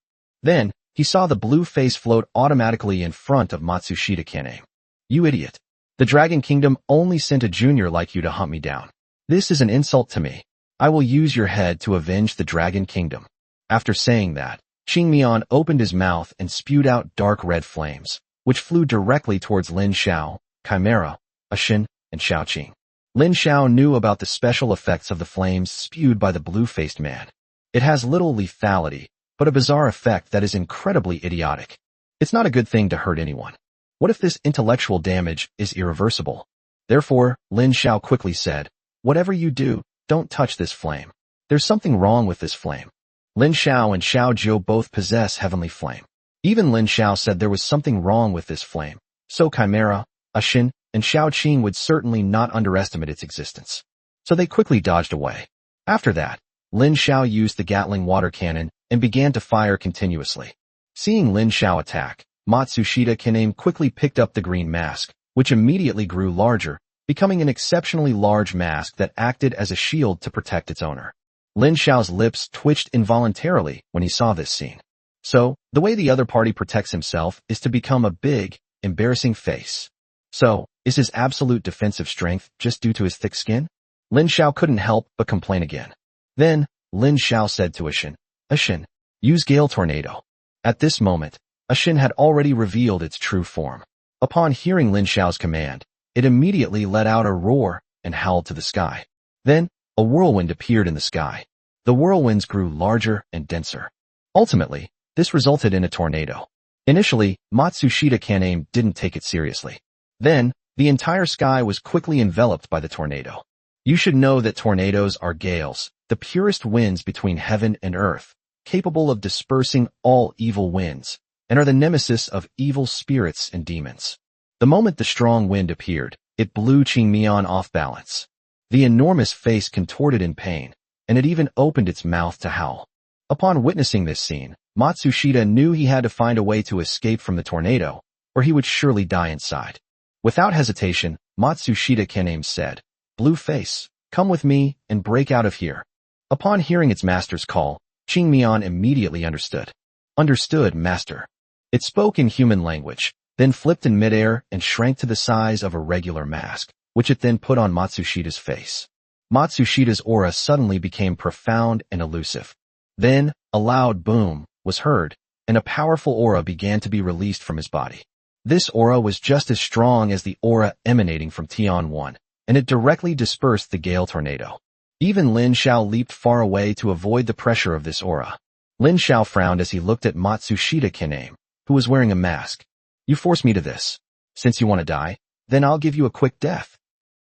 Speaker 1: Then, he saw the blue face float automatically in front of Matsushita Kaname. "You idiot. The Dragon Kingdom only sent a junior like you to hunt me down. This is an insult to me. I will use your head to avenge the Dragon Kingdom." After saying that, Qing Mian opened his mouth and spewed out dark red flames, which flew directly towards Lin Xiao, Chimera, Ashin, and Xiaoqing. Lin Xiao knew about the special effects of the flames spewed by the blue-faced man. It has little lethality, but a bizarre effect that is incredibly idiotic. It's not a good thing to hurt anyone. What if this intellectual damage is irreversible? Therefore, Lin Xiao quickly said, "Whatever you do, don't touch this flame. There's something wrong with this flame." Lin Xiao and Xiao Zhou both possess heavenly flame. Even Lin Xiao said there was something wrong with this flame, so Chimera, Ashin, and Xiaoqing would certainly not underestimate its existence. So they quickly dodged away. After that, Lin Xiao used the Gatling water cannon and began to fire continuously. Seeing Lin Xiao attack, Matsushita Kaname quickly picked up the green mask, which immediately grew larger, becoming an exceptionally large mask that acted as a shield to protect its owner. Lin Xiao's lips twitched involuntarily when he saw this scene. So, the way the other party protects himself is to become a big, embarrassing face. So, is his absolute defensive strength just due to his thick skin? Lin Xiao couldn't help but complain again. Then, Lin Xiao said to Ashin, "Ashin, use Gale Tornado." At this moment, Ashin had already revealed its true form. Upon hearing Lin Xiao's command, it immediately let out a roar and howled to the sky. Then, a whirlwind appeared in the sky. The whirlwinds grew larger and denser. Ultimately, this resulted in a tornado. Initially, Matsushita Kaname didn't take it seriously. Then, the entire sky was quickly enveloped by the tornado. You should know that tornadoes are gales, the purest winds between heaven and earth, capable of dispersing all evil winds, and are the nemesis of evil spirits and demons. The moment the strong wind appeared, it blew Qing Mian off balance. The enormous face contorted in pain, and it even opened its mouth to howl. Upon witnessing this scene, Matsushita knew he had to find a way to escape from the tornado, or he would surely die inside. Without hesitation, Matsushita Kaname said, "Blue face, come with me and break out of here." Upon hearing its master's call, Qing Mian immediately understood. "Understood, master." It spoke in human language, then flipped in midair and shrank to the size of a regular mask, which it then put on Matsushita's face. Matsushita's aura suddenly became profound and elusive. Then, a loud boom was heard, and a powerful aura began to be released from his body. This aura was just as strong as the aura emanating from Tian 1, and it directly dispersed the Gale Tornado. Even Lin Xiao leaped far away to avoid the pressure of this aura. Lin Xiao frowned as he looked at Matsushita Kaname, who was wearing a mask. "You forced me to this. Since you want to die, then I'll give you a quick death."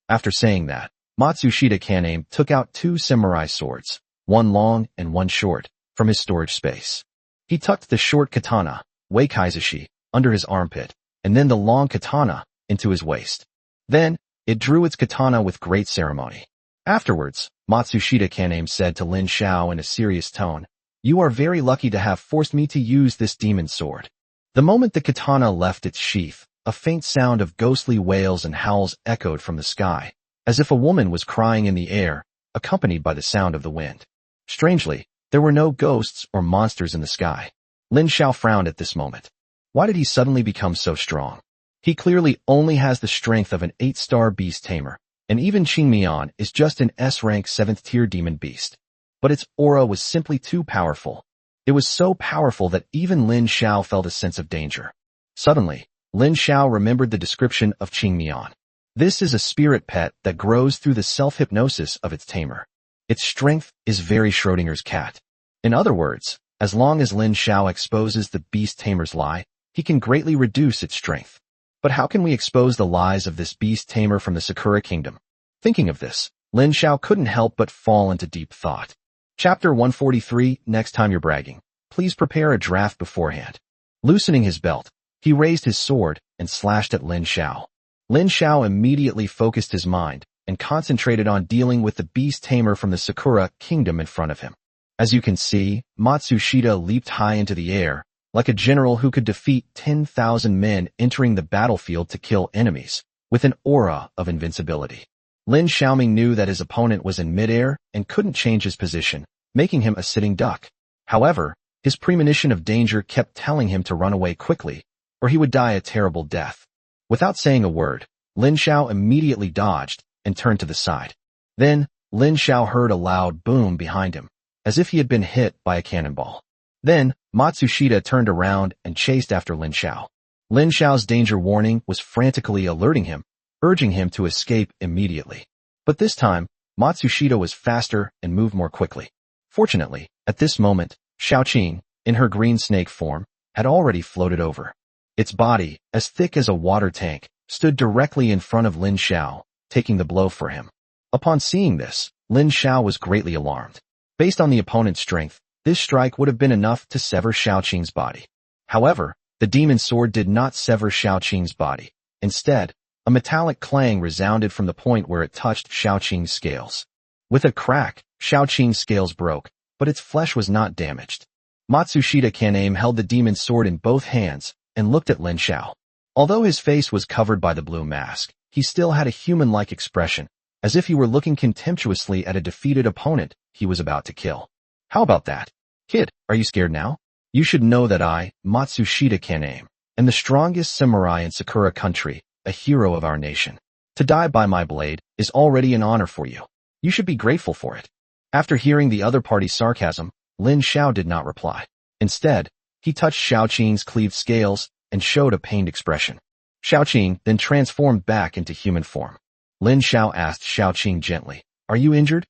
Speaker 1: After saying that, Matsushita Kaname took out 2 samurai swords, one long and one short, from his storage space. He tucked the short katana, Weikaizushi, under his armpit, and then the long katana into his waist. Then, it drew its katana with great ceremony. Afterwards, Matsushita Kaname said to Lin Xiao in a serious tone, "You are very lucky to have forced me to use this demon sword." The moment the katana left its sheath, a faint sound of ghostly wails and howls echoed from the sky, as if a woman was crying in the air, accompanied by the sound of the wind. Strangely, there were no ghosts or monsters in the sky. Lin Xiao frowned at this moment. Why did he suddenly become so strong? He clearly only has the strength of an 8-star beast tamer, and even Qing Mian is just an S-rank 7th-tier demon beast. But its aura was simply too powerful. It was so powerful that even Lin Xiao felt a sense of danger. Suddenly, Lin Xiao remembered the description of Qing Mian. This is a spirit pet that grows through the self-hypnosis of its tamer. Its strength is very Schrodinger's cat. In other words, as long as Lin Xiao exposes the beast tamer's lie, he can greatly reduce its strength. But how can we expose the lies of this beast tamer from the Sakura Kingdom? Thinking of this, Lin Xiao couldn't help but fall into deep thought. Chapter 143, Next time you're bragging, please prepare a draft beforehand. Loosening his belt, he raised his sword and slashed at Lin Xiao. Lin Xiao immediately focused his mind and concentrated on dealing with the beast tamer from the Sakura Kingdom in front of him. As you can see, Matsushita leaped high into the air, like a general who could defeat 10,000 men entering the battlefield to kill enemies, with an aura of invincibility. Lin Xiaoming knew that his opponent was in midair and couldn't change his position, making him a sitting duck. However, his premonition of danger kept telling him to run away quickly, or he would die a terrible death. Without saying a word, Lin Xiao immediately dodged and turned to the side. Then, Lin Xiao heard a loud boom behind him, as if he had been hit by a cannonball. Then, Matsushita turned around and chased after Lin Xiao. Lin Xiao's danger warning was frantically alerting him, urging him to escape immediately. But this time, Matsushita was faster and moved more quickly. Fortunately, at this moment, Xiaoqing, in her green snake form, had already floated over. Its body, as thick as a water tank, stood directly in front of Lin Xiao, taking the blow for him. Upon seeing this, Lin Xiao was greatly alarmed. Based on the opponent's strength, this strike would have been enough to sever Xiaoqing's body. However, the demon sword did not sever Xiaoqing's body. Instead, a metallic clang resounded from the point where it touched Xiaoqing's scales. With a crack, Xiaoqing's scales broke, but its flesh was not damaged. Matsushita Kaname held the demon sword in both hands and looked at Lin Xiao. Although his face was covered by the blue mask, he still had a human-like expression, as if he were looking contemptuously at a defeated opponent he was about to kill. How about that? Kid, are you scared now? You should know that I, Matsushita Kaname, am the strongest samurai in Sakura country, a hero of our nation. To die by my blade is already an honor for you. You should be grateful for it. After hearing the other party's sarcasm, Lin Xiao did not reply. Instead, he touched Xiaoqing's cleaved scales and showed a pained expression. Xiaoqing then transformed back into human form. Lin Xiao asked Xiaoqing gently, "Are you injured?"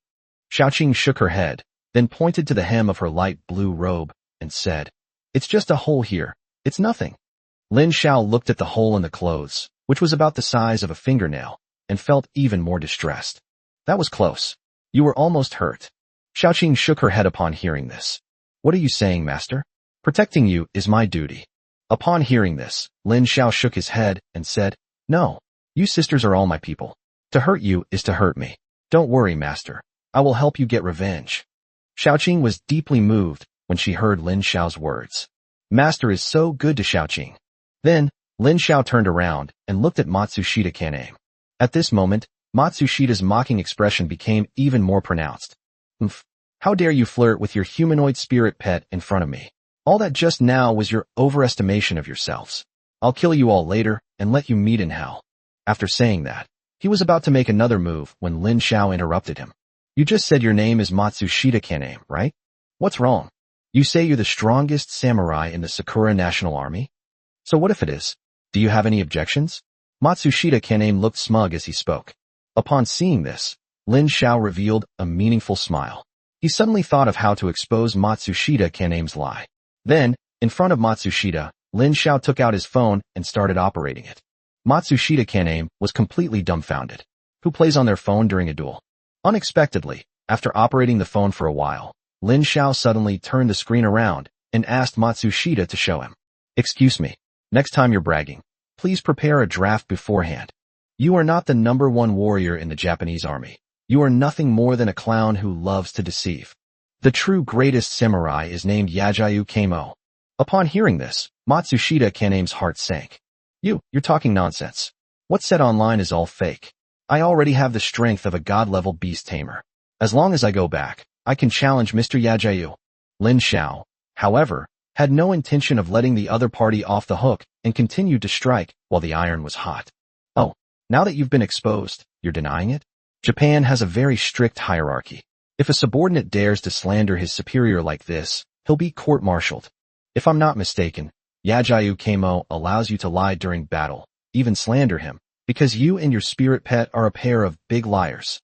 Speaker 1: Xiaoqing shook her head, then pointed to the hem of her light blue robe and said, "It's just a hole here. It's nothing." Lin Xiao looked at the hole in the clothes, which was about the size of a fingernail, and felt even more distressed. That was close. You were almost hurt. Xiaoqing shook her head upon hearing this. What are you saying, master? Protecting you is my duty. Upon hearing this, Lin Xiao shook his head and said, "No, you sisters are all my people. To hurt you is to hurt me. Don't worry, master. I will help you get revenge." Xiaoqing was deeply moved when she heard Lin Xiao's words. Master is so good to Xiaoqing. Then, Lin Xiao turned around and looked at Matsushita Kaname. At this moment, Matsushita's mocking expression became even more pronounced. "Umph, how dare you flirt with your humanoid spirit pet in front of me? All that just now was your overestimation of yourselves. I'll kill you all later and let you meet in hell." After saying that, he was about to make another move when Lin Xiao interrupted him. "You just said your name is Matsushita Kaname, right? What's wrong? You say you're the strongest samurai in the Sakura National Army? So what if it is? Do you have any objections?" Matsushita Kaname looked smug as he spoke. Upon seeing this, Lin Xiao revealed a meaningful smile. He suddenly thought of how to expose Matsushita Kaname's lie. Then, in front of Matsushita, Lin Xiao took out his phone and started operating it. Matsushita Kaname was completely dumbfounded. Who plays on their phone during a duel? Unexpectedly, after operating the phone for a while, Lin Xiao suddenly turned the screen around and asked Matsushita to show him. "Excuse me, next time you're bragging, please prepare a draft beforehand. You are not the #1 warrior in the Japanese army. You are nothing more than a clown who loves to deceive. The true greatest samurai is named Yajayu Kamo." Upon hearing this, Matsushita Kaname's heart sank. You're talking nonsense. What's said online is all fake. I already have the strength of a god-level beast tamer. As long as I go back, I can challenge Mr. Yajayu. Lin Xiao, however, had no intention of letting the other party off the hook and continued to strike while the iron was hot. "Oh, now that you've been exposed, you're denying it? Japan has a very strict hierarchy. If a subordinate dares to slander his superior like this, he'll be court-martialed. If I'm not mistaken, Yajayu Kamo allows you to lie during battle, even slander him, because you and your spirit pet are a pair of big liars.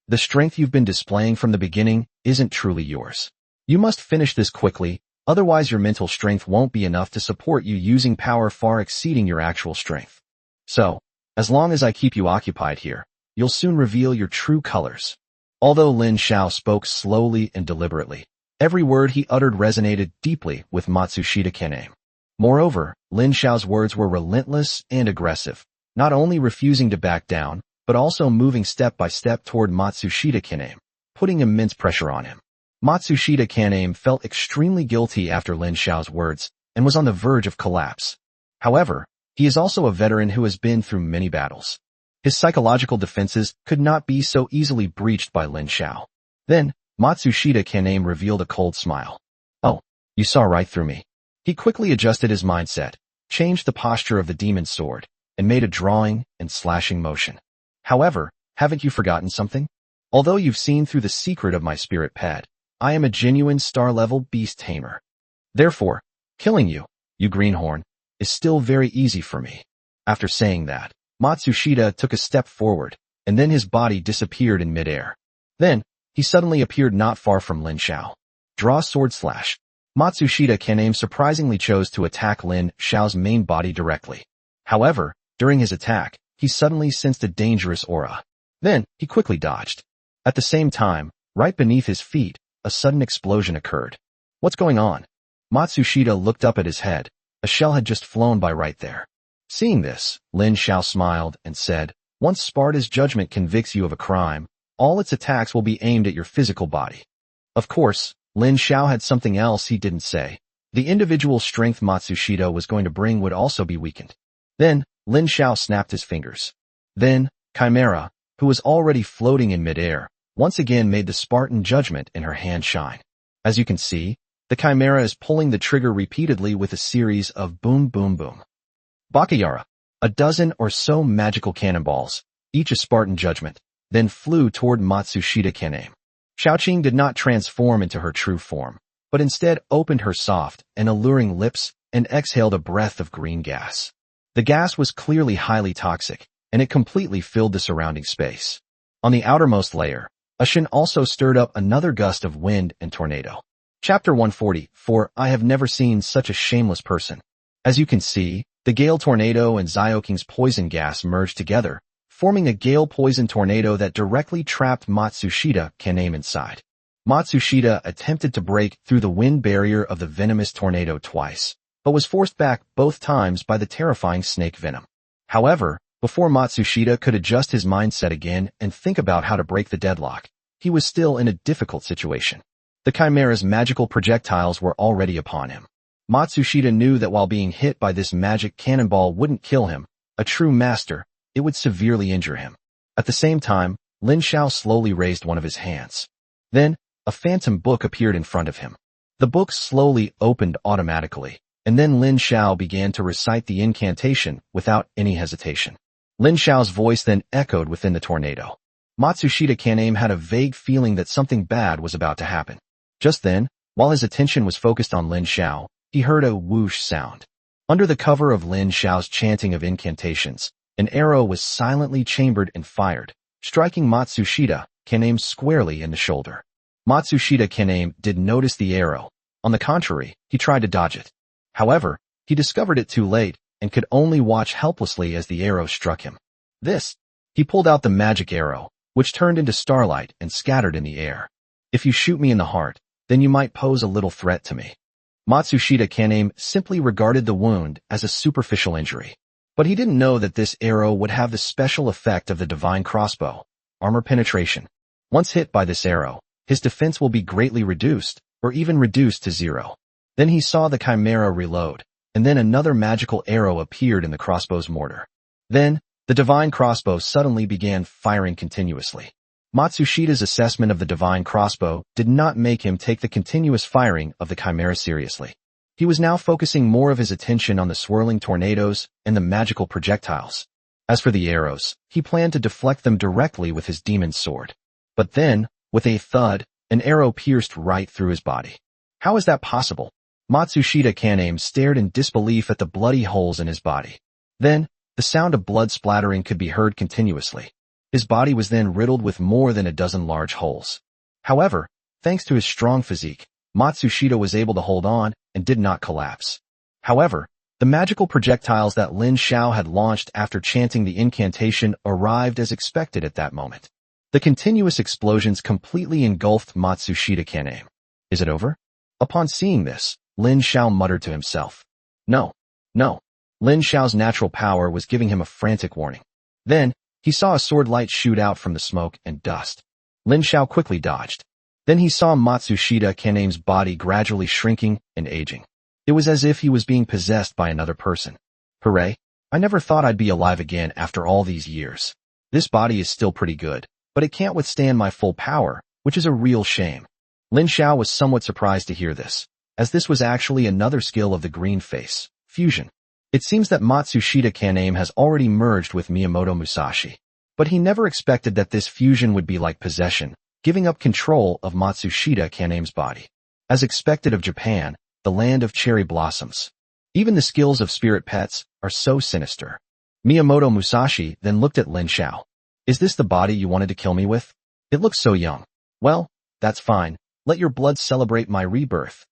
Speaker 1: The strength you've been displaying from the beginning isn't truly yours. You must finish this quickly, otherwise your mental strength won't be enough to support you using power far exceeding your actual strength. So, as long as I keep you occupied here, you'll soon reveal your true colors." Although Lin Xiao spoke slowly and deliberately, every word he uttered resonated deeply with Matsushita Kaname. Moreover, Lin Xiao's words were relentless and aggressive, not only refusing to back down, but also moving step by step toward Matsushita Kaname, putting immense pressure on him. Matsushita Kaname felt extremely guilty after Lin Xiao's words and was on the verge of collapse. However, he is also a veteran who has been through many battles. His psychological defenses could not be so easily breached by Lin Xiao. Then, Matsushita Kaname revealed a cold smile. "Oh, you saw right through me." He quickly adjusted his mindset, changed the posture of the demon sword, and made a drawing and slashing motion. "However, haven't you forgotten something? Although you've seen through the secret of my spirit pet, I am a genuine star-level beast tamer. Therefore, killing you, you greenhorn, is still very easy for me. After saying that, Matsushita took a step forward, and then his body disappeared in midair. Then, he suddenly appeared not far from Lin Xiao. Draw sword slash. Matsushita Kaname surprisingly chose to attack Lin Xiao's main body directly. However, during his attack, he suddenly sensed a dangerous aura. Then, he quickly dodged. At the same time, right beneath his feet, a sudden explosion occurred. What's going on? Matsushita looked up at his head. A shell had just flown by right there. Seeing this, Lin Xiao smiled and said, once Sparta's judgment convicts you of a crime, all its attacks will be aimed at your physical body. Of course, Lin Xiao had something else he didn't say. The individual strength Matsushita was going to bring would also be weakened. Then, Lin Xiao snapped his fingers. Then, Chimera, who was already floating in midair, once again made the Spartan judgment in her hand shine. As you can see, the Chimera is pulling the trigger repeatedly with a series of boom boom boom. Bakayara, a dozen or so magical cannonballs, each a Spartan judgment, then flew toward Matsushita Kaname. Xiaoqing did not transform into her true form, but instead opened her soft and alluring lips and exhaled a breath of green gas. The gas was clearly highly toxic, and it completely filled the surrounding space. On the outermost layer, Ashin also stirred up another gust of wind and tornado. Chapter 144. I have never seen such a shameless person. As you can see, the Gale Tornado and Xiaoqing's poison gas merged together, forming a Gale Poison Tornado that directly trapped Matsushita Kaname inside. Matsushita attempted to break through the wind barrier of the venomous tornado twice, but was forced back both times by the terrifying snake venom. However, before Matsushita could adjust his mindset again and think about how to break the deadlock, he was still in a difficult situation. The Chimera's magical projectiles were already upon him. Matsushita knew that while being hit by this magic cannonball wouldn't kill him, a true master, it would severely injure him. At the same time, Lin Xiao slowly raised one of his hands. Then, a phantom book appeared in front of him. The book slowly opened automatically, and then Lin Xiao began to recite the incantation without any hesitation. Lin Xiao's voice then echoed within the tornado. Matsushita Kaname had a vague feeling that something bad was about to happen. Just then, while his attention was focused on Lin Xiao, he heard a whoosh sound. Under the cover of Lin Xiao's chanting of incantations, an arrow was silently chambered and fired, striking Matsushita Kaname squarely in the shoulder. Matsushita Kaname didn't notice the arrow. On the contrary, he tried to dodge it. However, he discovered it too late and could only watch helplessly as the arrow struck him. He pulled out the magic arrow, which turned into starlight and scattered in the air. If you shoot me in the heart, then you might pose a little threat to me. Matsushita Kaname simply regarded the wound as a superficial injury. But he didn't know that this arrow would have the special effect of the divine crossbow, armor penetration. Once hit by this arrow, his defense will be greatly reduced, or even reduced to 0. Then he saw the Chimera reload, and then another magical arrow appeared in the crossbow's mortar. Then, the divine crossbow suddenly began firing continuously. Matsushita's assessment of the divine crossbow did not make him take the continuous firing of the Chimera seriously. He was now focusing more of his attention on the swirling tornadoes and the magical projectiles. As for the arrows, he planned to deflect them directly with his demon sword. But then, with a thud, an arrow pierced right through his body. How is that possible? Matsushita Kaname stared in disbelief at the bloody holes in his body. Then, the sound of blood splattering could be heard continuously. His body was then riddled with more than a dozen large holes. However, thanks to his strong physique, Matsushita was able to hold on and did not collapse. However, the magical projectiles that Lin Xiao had launched after chanting the incantation arrived as expected at that moment. The continuous explosions completely engulfed Matsushita Kaname. Is it over? Upon seeing this, Lin Xiao muttered to himself. No. Lin Xiao's natural power was giving him a frantic warning. Then, he saw a sword light shoot out from the smoke and dust. Lin Xiao quickly dodged. Then he saw Matsushita Kaname's body gradually shrinking and aging. It was as if he was being possessed by another person. Hooray! I never thought I'd be alive again after all these years. This body is still pretty good, but it can't withstand my full power, which is a real shame. Lin Xiao was somewhat surprised to hear this, as this was actually another skill of the green face, fusion. It seems that Matsushita Kaname has already merged with Miyamoto Musashi. But he never expected that this fusion would be like possession, giving up control of Matsushita Kaneme's body. As expected of Japan, the land of cherry blossoms. Even the skills of spirit pets are so sinister. Miyamoto Musashi then looked at Lin Xiao. Is this the body you wanted to kill me with? It looks so young. Well, that's fine. Let your blood celebrate my rebirth.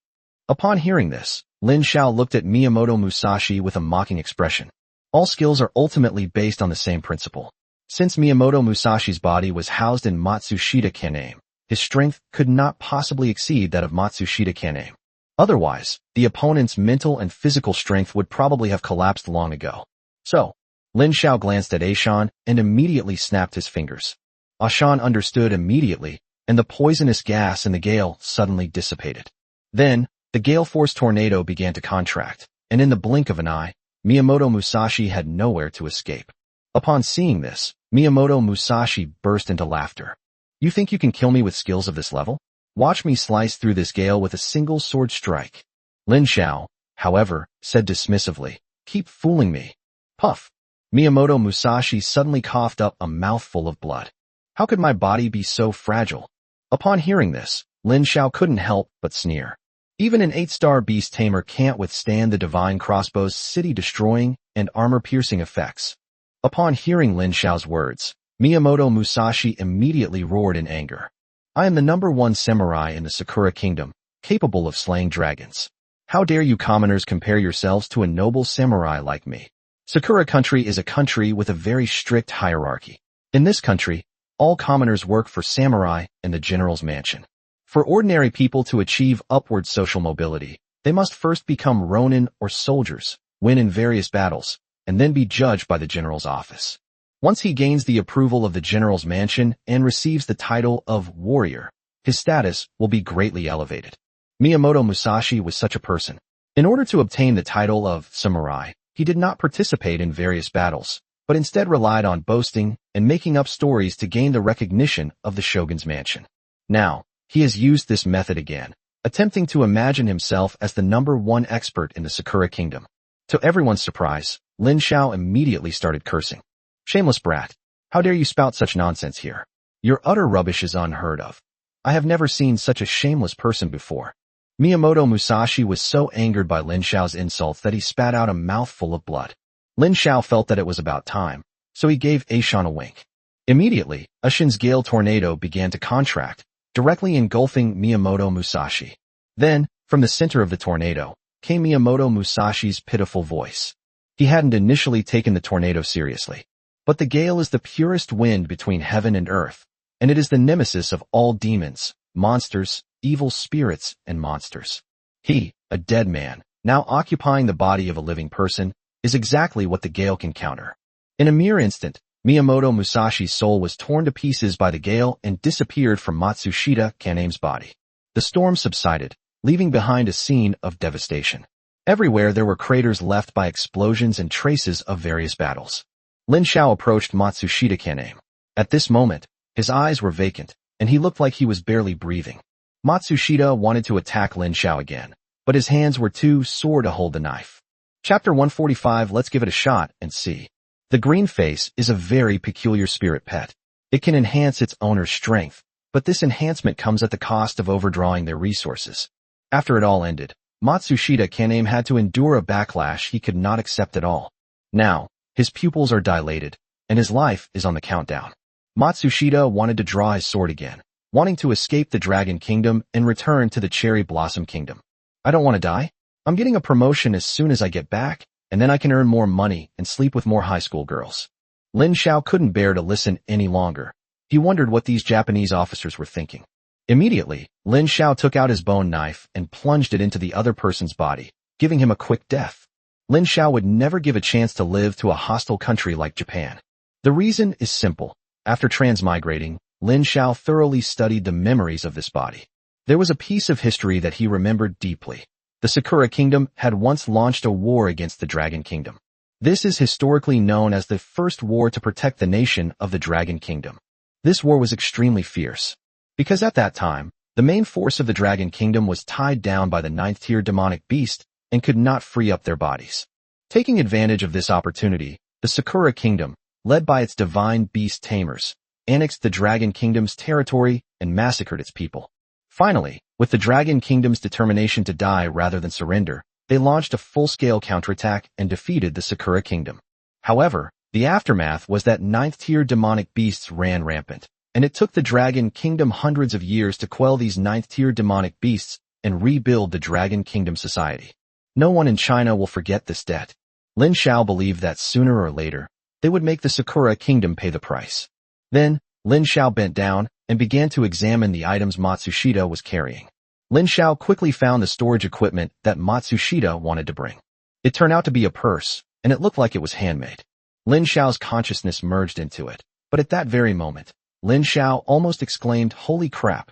Speaker 1: Upon hearing this, Lin Xiao looked at Miyamoto Musashi with a mocking expression. All skills are ultimately based on the same principle. Since Miyamoto Musashi's body was housed in Matsushita Kaname, his strength could not possibly exceed that of Matsushita Kaname. Otherwise, the opponent's mental and physical strength would probably have collapsed long ago. So, Lin Xiao glanced at Ashan and immediately snapped his fingers. Ashan understood immediately, and the poisonous gas in the gale suddenly dissipated. Then, the gale force tornado began to contract, and in the blink of an eye, Miyamoto Musashi had nowhere to escape. Upon seeing this, Miyamoto Musashi burst into laughter. You think you can kill me with skills of this level? Watch me slice through this gale with a single sword strike. Lin Xiao, however, said dismissively, keep fooling me. Puff. Miyamoto Musashi suddenly coughed up a mouthful of blood. How could my body be so fragile? Upon hearing this, Lin Xiao couldn't help but sneer. Even an 8-star beast tamer can't withstand the divine crossbow's city-destroying and armor-piercing effects. Upon hearing Lin Xiao's words, Miyamoto Musashi immediately roared in anger. I am the #1 samurai in the Sakura Kingdom, capable of slaying dragons. How dare you commoners compare yourselves to a noble samurai like me? Sakura country is a country with a very strict hierarchy. In this country, all commoners work for samurai and the general's mansion. For ordinary people to achieve upward social mobility, they must first become ronin or soldiers, win in various battles, and then be judged by the general's office. Once he gains the approval of the general's mansion and receives the title of warrior, his status will be greatly elevated. Miyamoto Musashi was such a person. In order to obtain the title of samurai, he did not participate in various battles, but instead relied on boasting and making up stories to gain the recognition of the shogun's mansion. Now, he has used this method again, attempting to imagine himself as the #1 expert in the Sakura Kingdom. To everyone's surprise, Lin Xiao immediately started cursing. Shameless brat, how dare you spout such nonsense here? Your utter rubbish is unheard of. I have never seen such a shameless person before. Miyamoto Musashi was so angered by Lin Xiao's insults that he spat out a mouthful of blood. Lin Xiao felt that it was about time, so he gave Ashan a wink. Immediately, Ashan's gale tornado began to contract, directly engulfing Miyamoto Musashi. Then, from the center of the tornado, came Miyamoto Musashi's pitiful voice. He hadn't initially taken the tornado seriously. But the gale is the purest wind between heaven and earth, and it is the nemesis of all demons, monsters, evil spirits, and monsters. He, a dead man, now occupying the body of a living person, is exactly what the gale can counter. In a mere instant, Miyamoto Musashi's soul was torn to pieces by the gale and disappeared from Matsushita Kaneme's body. The storm subsided, leaving behind a scene of devastation. Everywhere there were craters left by explosions and traces of various battles. Lin Xiao approached Matsushita Kaname. At this moment, his eyes were vacant, and he looked like he was barely breathing. Matsushita wanted to attack Lin Xiao again, but his hands were too sore to hold the knife. Chapter 145. Let's give it a shot and see. The green face is a very peculiar spirit pet. It can enhance its owner's strength, but this enhancement comes at the cost of overdrawing their resources. After it all ended, Matsushita Kaname had to endure a backlash he could not accept at all. Now, his pupils are dilated, and his life is on the countdown. Matsushita wanted to draw his sword again, wanting to escape the Dragon Kingdom and return to the Cherry Blossom Kingdom. I don't want to die. I'm getting a promotion as soon as I get back, and then I can earn more money and sleep with more high school girls. Lin Xiao couldn't bear to listen any longer. He wondered what these Japanese officers were thinking. Immediately, Lin Xiao took out his bone knife and plunged it into the other person's body, giving him a quick death. Lin Xiao would never give a chance to live to a hostile country like Japan. The reason is simple. After transmigrating, Lin Xiao thoroughly studied the memories of this body. There was a piece of history that he remembered deeply. The Sakura Kingdom had once launched a war against the Dragon Kingdom. This is historically known as the first war to protect the nation of the Dragon Kingdom. This war was extremely fierce, because at that time, the main force of the Dragon Kingdom was tied down by the 9th-tier demonic beast and could not free up their bodies. Taking advantage of this opportunity, the Sakura Kingdom, led by its divine beast tamers, annexed the Dragon Kingdom's territory and massacred its people. Finally, with the Dragon Kingdom's determination to die rather than surrender, they launched a full-scale counterattack and defeated the Sakura Kingdom. However, the aftermath was that ninth-tier demonic beasts ran rampant, and it took the Dragon Kingdom hundreds of years to quell these ninth-tier demonic beasts and rebuild the Dragon Kingdom society. No one in China will forget this debt. Lin Xiao believed that sooner or later, they would make the Sakura Kingdom pay the price. Then, Lin Xiao bent down and began to examine the items Matsushita was carrying. Lin Xiao quickly found the storage equipment that Matsushita wanted to bring. It turned out to be a purse, and it looked like it was handmade. Lin Xiao's consciousness merged into it, but at that very moment, Lin Xiao almost exclaimed, "Holy crap!"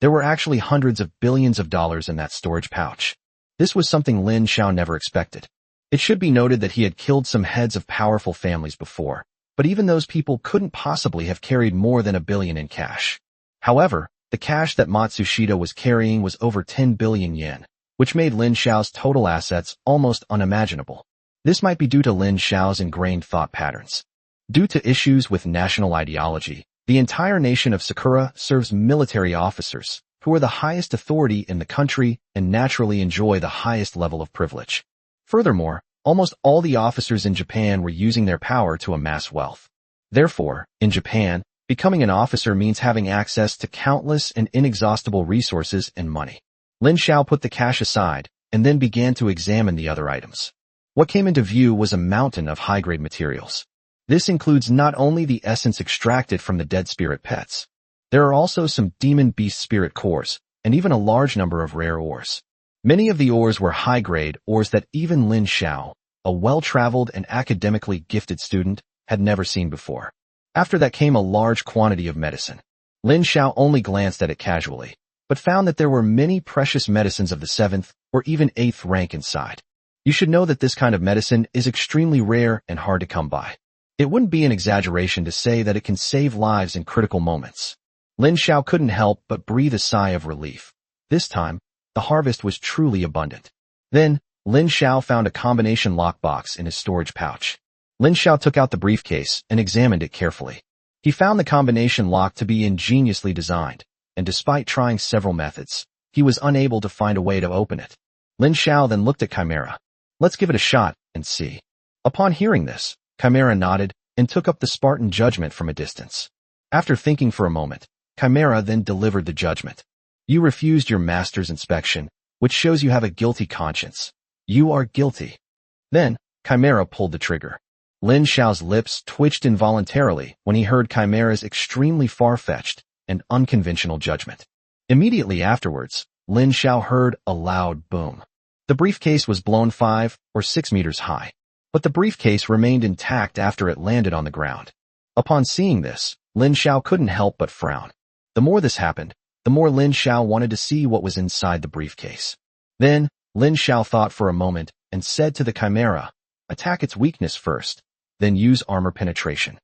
Speaker 1: There were actually hundreds of billions of dollars in that storage pouch. This was something Lin Xiao never expected. It should be noted that he had killed some heads of powerful families before, but even those people couldn't possibly have carried more than $1 billion in cash. However, the cash that Matsushita was carrying was over 10 billion yen, which made Lin Xiao's total assets almost unimaginable. This might be due to Lin Xiao's ingrained thought patterns. Due to issues with national ideology, the entire nation of Sakura serves military officers, who are the highest authority in the country and naturally enjoy the highest level of privilege. Furthermore, almost all the officers in Japan were using their power to amass wealth. Therefore, in Japan, becoming an officer means having access to countless and inexhaustible resources and money. Lin Xiao put the cash aside and then began to examine the other items. What came into view was a mountain of high-grade materials. This includes not only the essence extracted from the dead spirit pets. There are also some demon beast spirit cores, and even a large number of rare ores. Many of the ores were high-grade ores that even Lin Xiao, a well-traveled and academically gifted student, had never seen before. After that came a large quantity of medicine. Lin Xiao only glanced at it casually, but found that there were many precious medicines of the 7th or even 8th rank inside. You should know that this kind of medicine is extremely rare and hard to come by. It wouldn't be an exaggeration to say that it can save lives in critical moments. Lin Xiao couldn't help but breathe a sigh of relief. This time, the harvest was truly abundant. Then, Lin Xiao found a combination lockbox in his storage pouch. Lin Xiao took out the briefcase and examined it carefully. He found the combination lock to be ingeniously designed, and despite trying several methods, he was unable to find a way to open it. Lin Xiao then looked at Chimera. "Let's give it a shot and see." Upon hearing this, Chimera nodded and took up the Spartan judgment from a distance. After thinking for a moment, Chimera then delivered the judgment. "You refused your master's inspection, which shows you have a guilty conscience. You are guilty." Then, Chimera pulled the trigger. Lin Xiao's lips twitched involuntarily when he heard Chimera's extremely far-fetched and unconventional judgment. Immediately afterwards, Lin Xiao heard a loud boom. The briefcase was blown 5 or 6 meters high, but the briefcase remained intact after it landed on the ground. Upon seeing this, Lin Xiao couldn't help but frown. The more this happened, the more Lin Xiao wanted to see what was inside the briefcase. Then, Lin Xiao thought for a moment and said to the Chimera, "Attack its weakness first, then use armor penetration."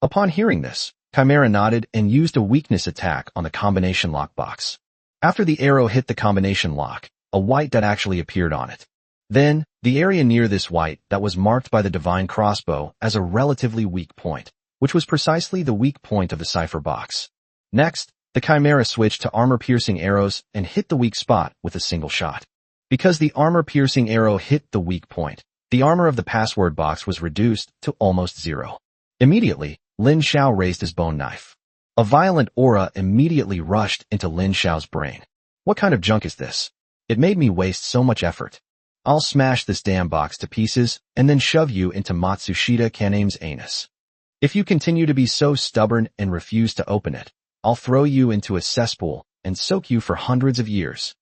Speaker 1: Upon hearing this, Chimera nodded and used a weakness attack on the combination lockbox. After the arrow hit the combination lock, a white dot actually appeared on it. Then, the area near this white dot was marked by the divine crossbow as a relatively weak point, which was precisely the weak point of the cipher box. Next, the Chimera switched to armor-piercing arrows and hit the weak spot with a single shot. Because the armor-piercing arrow hit the weak point, the armor of the password box was reduced to almost 0. Immediately, Lin Xiao raised his bone knife. A violent aura immediately rushed into Lin Xiao's brain. "What kind of junk is this? It made me waste so much effort. I'll smash this damn box to pieces and then shove you into Matsushita Kaneme's anus. If you continue to be so stubborn and refuse to open it, I'll throw you into a cesspool and soak you for hundreds of years."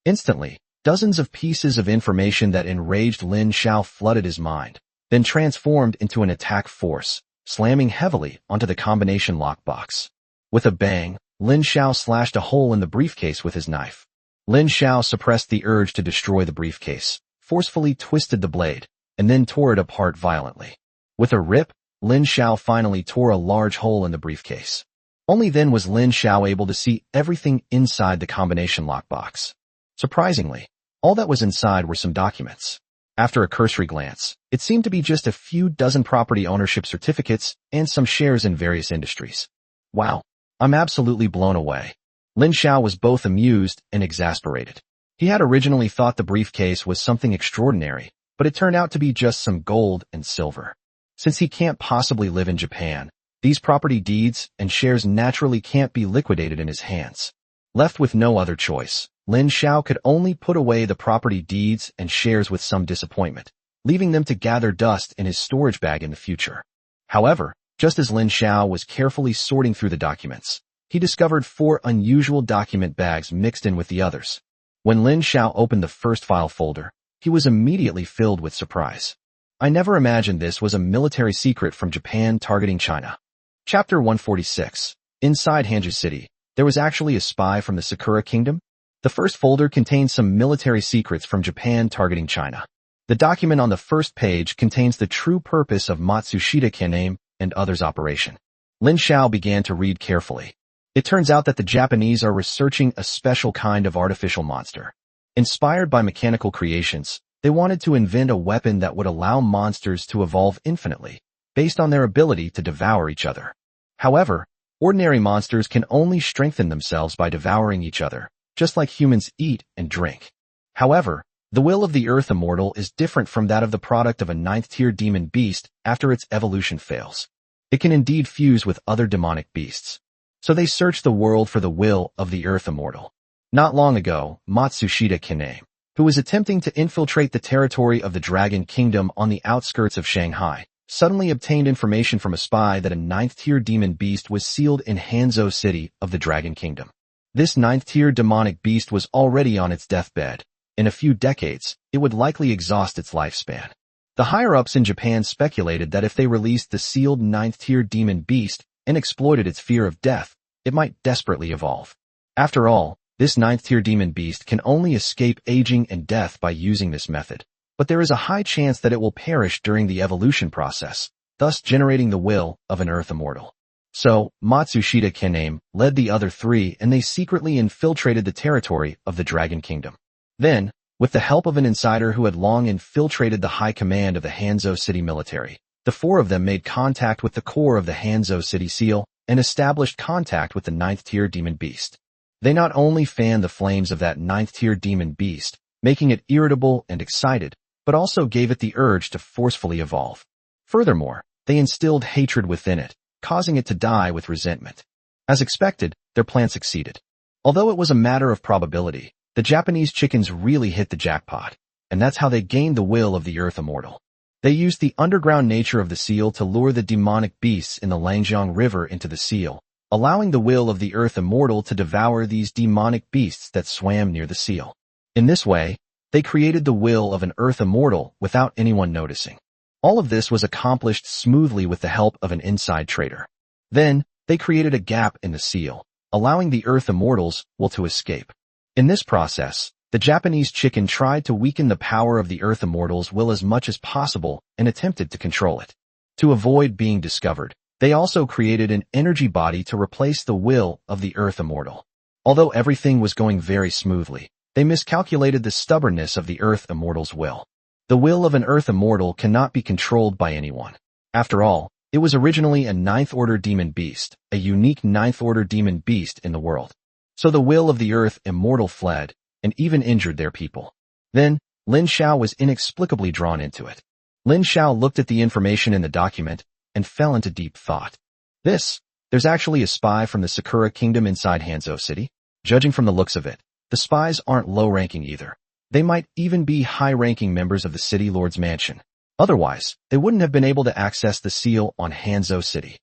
Speaker 1: Instantly, dozens of pieces of information that enraged Lin Xiao flooded his mind, then transformed into an attack force, slamming heavily onto the combination lockbox. With a bang, Lin Xiao slashed a hole in the briefcase with his knife. Lin Xiao suppressed the urge to destroy the briefcase, forcefully twisted the blade, and then tore it apart violently. With a rip, Lin Xiao finally tore a large hole in the briefcase. Only then was Lin Xiao able to see everything inside the combination lockbox. Surprisingly, all that was inside were some documents. After a cursory glance, it seemed to be just a few dozen property ownership certificates and some shares in various industries. Wow, I'm absolutely blown away. Lin Xiao was both amused and exasperated. He had originally thought the briefcase was something extraordinary, but it turned out to be just some gold and silver. Since he can't possibly live in Japan, these property deeds and shares naturally can't be liquidated in his hands. Left with no other choice, Lin Xiao could only put away the property deeds and shares with some disappointment, leaving them to gather dust in his storage bag in the future. However, just as Lin Xiao was carefully sorting through the documents, he discovered 4 unusual document bags mixed in with the others. When Lin Xiao opened the first file folder, he was immediately filled with surprise. I never imagined this was a military secret from Japan targeting China. Chapter 146. Inside Hanzhou City, there was actually a spy from the Sakura Kingdom? The first folder contains some military secrets from Japan targeting China. The document on the first page contains the true purpose of Matsushita Kiname and others' operation. Lin Xiao began to read carefully. It turns out that the Japanese are researching a special kind of artificial monster. Inspired by mechanical creations, they wanted to invent a weapon that would allow monsters to evolve infinitely, based on their ability to devour each other. However, ordinary monsters can only strengthen themselves by devouring each other, just like humans eat and drink. However, the will of the Earth Immortal is different from that of the product of a 9th-tier demon beast after its evolution fails. It can indeed fuse with other demonic beasts. So they searched the world for the will of the Earth Immortal. Not long ago, Matsushita Kiname, who was attempting to infiltrate the territory of the Dragon Kingdom on the outskirts of Shanghai, suddenly obtained information from a spy that a 9th-tier demon beast was sealed in Hanzhou City of the Dragon Kingdom. This 9th-tier demonic beast was already on its deathbed. In a few decades, it would likely exhaust its lifespan. The higher-ups in Japan speculated that if they released the sealed 9th-tier demon beast and exploited its fear of death, it might desperately evolve. After all, this 9th-tier demon beast can only escape aging and death by using this method, but there is a high chance that it will perish during the evolution process, thus generating the will of an Earth Immortal. So, Matsushita Kiname led the other 3 and they secretly infiltrated the territory of the Dragon Kingdom. Then, with the help of an insider who had long infiltrated the high command of the Hanzhou City military, the 4 of them made contact with the core of the Hanzhou City Seal and established contact with the 9th-tier demon beast. They not only fanned the flames of that 9th-tier demon beast, making it irritable and excited, but also gave it the urge to forcefully evolve. Furthermore, they instilled hatred within it, causing it to die with resentment. As expected, their plan succeeded. Although it was a matter of probability, the Japanese chickens really hit the jackpot, and that's how they gained the will of the Earth Immortal. They used the underground nature of the seal to lure the demonic beasts in the Langjiang River into the seal, allowing the will of the Earth Immortal to devour these demonic beasts that swam near the seal. In this way, they created the will of an Earth Immortal without anyone noticing. All of this was accomplished smoothly with the help of an inside trader. Then, they created a gap in the seal, allowing the Earth Immortals will to escape. In this process, the Japanese chicken tried to weaken the power of the Earth Immortal's will as much as possible and attempted to control it. To avoid being discovered, they also created an energy body to replace the will of the Earth Immortal. Although everything was going very smoothly, they miscalculated the stubbornness of the Earth Immortal's will. The will of an Earth Immortal cannot be controlled by anyone. After all, it was originally a 9th-order demon beast, a unique 9th-order demon beast in the world. So the will of the Earth Immortal fled, and even injured their people. Then, Lin Xiao was inexplicably drawn into it. Lin Xiao looked at the information in the document and fell into deep thought. There's actually a spy from the Sakura Kingdom inside Hanzhou City. Judging from the looks of it, the spies aren't low-ranking either. They might even be high-ranking members of the City Lord's mansion. Otherwise, they wouldn't have been able to access the seal on Hanzhou City.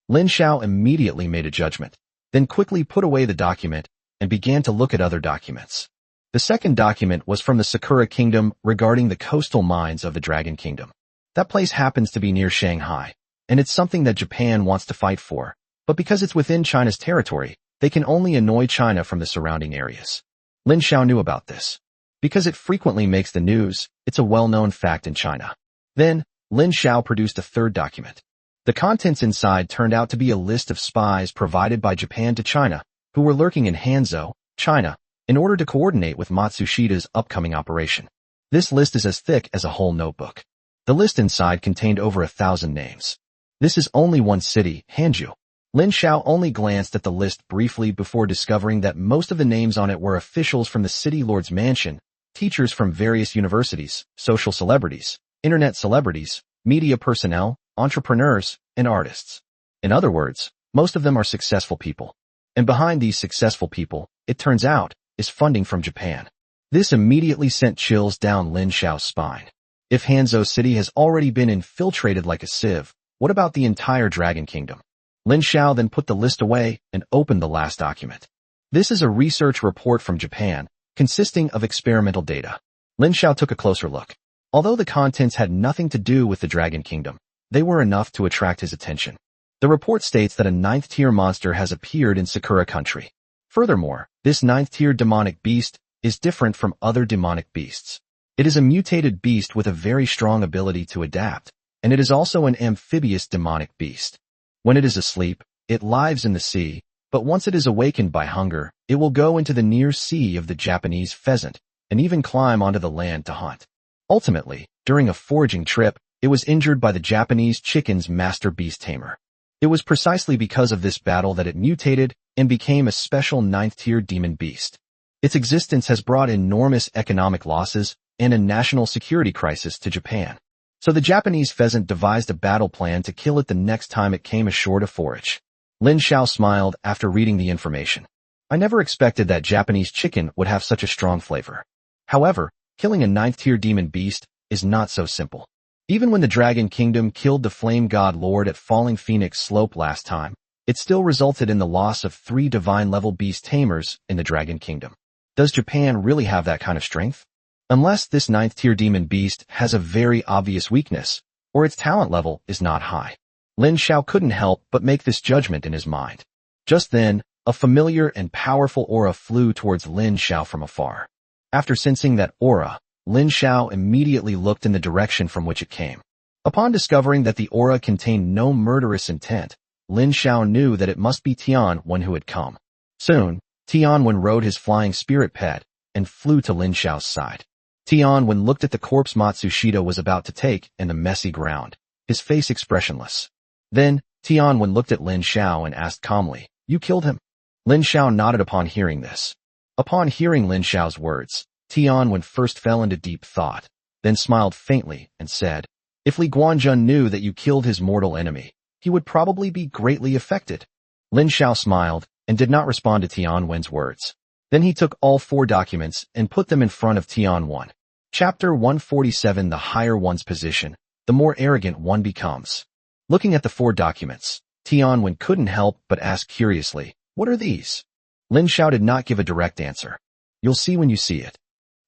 Speaker 1: Lin Xiao immediately made a judgment, then quickly put away the document and began to look at other documents. The second document was from the Sakura Kingdom regarding the coastal mines of the Dragon Kingdom. That place happens to be near Shanghai, and it's something that Japan wants to fight for, but because it's within China's territory, they can only annoy China from the surrounding areas. Lin Xiao knew about this. Because it frequently makes the news, it's a well-known fact in China. Then, Lin Xiao produced a third document. The contents inside turned out to be a list of spies provided by Japan to China, who were lurking in Hanzhou, China, in order to coordinate with Matsushita's upcoming operation. This list is as thick as a whole notebook. The list inside contained over 1,000 names. This is only one city, Hanju. Lin Xiao only glanced at the list briefly before discovering that most of the names on it were officials from the city lord's mansion, teachers from various universities, social celebrities, internet celebrities, media personnel, entrepreneurs, and artists. In other words, most of them are successful people. And behind these successful people, it turns out, is funding from Japan. This immediately sent chills down Lin Xiao's spine. If Hanzhou City has already been infiltrated like a sieve, what about the entire Dragon Kingdom? Lin Xiao then put the list away and opened the last document. This is a research report from Japan, consisting of experimental data. Lin Xiao took a closer look. Although the contents had nothing to do with the Dragon Kingdom, they were enough to attract his attention. The report states that a 9th-tier monster has appeared in Sakura country. Furthermore, this 9th-tier demonic beast is different from other demonic beasts. It is a mutated beast with a very strong ability to adapt, and it is also an amphibious demonic beast. When it is asleep, it lives in the sea, but once it is awakened by hunger, it will go into the near sea of the Japanese pheasant, and even climb onto the land to hunt. Ultimately, during a foraging trip, it was injured by the Japanese chicken's master beast tamer. It was precisely because of this battle that it mutated and became a special 9th-tier demon beast. Its existence has brought enormous economic losses and a national security crisis to Japan. So the Japanese pheasant devised a battle plan to kill it the next time it came ashore to forage. Lin Xiao smiled after reading the information. I never expected that Japanese chicken would have such a strong flavor. However, killing a 9th-tier demon beast is not so simple. Even when the Dragon Kingdom killed the Flame God Lord at Falling Phoenix Slope last time, it still resulted in the loss of 3 divine-level beast tamers in the Dragon Kingdom. Does Japan really have that kind of strength? Unless this 9th-tier demon beast has a very obvious weakness, or its talent level is not high. Lin Xiao couldn't help but make this judgment in his mind. Just then, a familiar and powerful aura flew towards Lin Xiao from afar. After sensing that aura, Lin Xiao immediately looked in the direction from which it came. Upon discovering that the aura contained no murderous intent, Lin Xiao knew that it must be Tianwen who had come. Soon, Tianwen rode his flying spirit pet and flew to Lin Xiao's side. Tianwen looked at the corpse Matsushita was about to take in the messy ground, his face expressionless. Then, Tianwen looked at Lin Xiao and asked calmly, "You killed him?" Lin Xiao nodded upon hearing this. Upon hearing Lin Xiao's words, Tianwen first fell into deep thought, then smiled faintly and said, "If Li Guanjun knew that you killed his mortal enemy, he would probably be greatly affected." Lin Xiao smiled and did not respond to Tianwen's words. Then he took all 4 documents and put them in front of Tianwen. Chapter 147 The higher one's position, the more arrogant one becomes. Looking at the 4 documents, Tianwen couldn't help but ask curiously, "What are these?" Lin Xiao did not give a direct answer. "You'll see when you see it."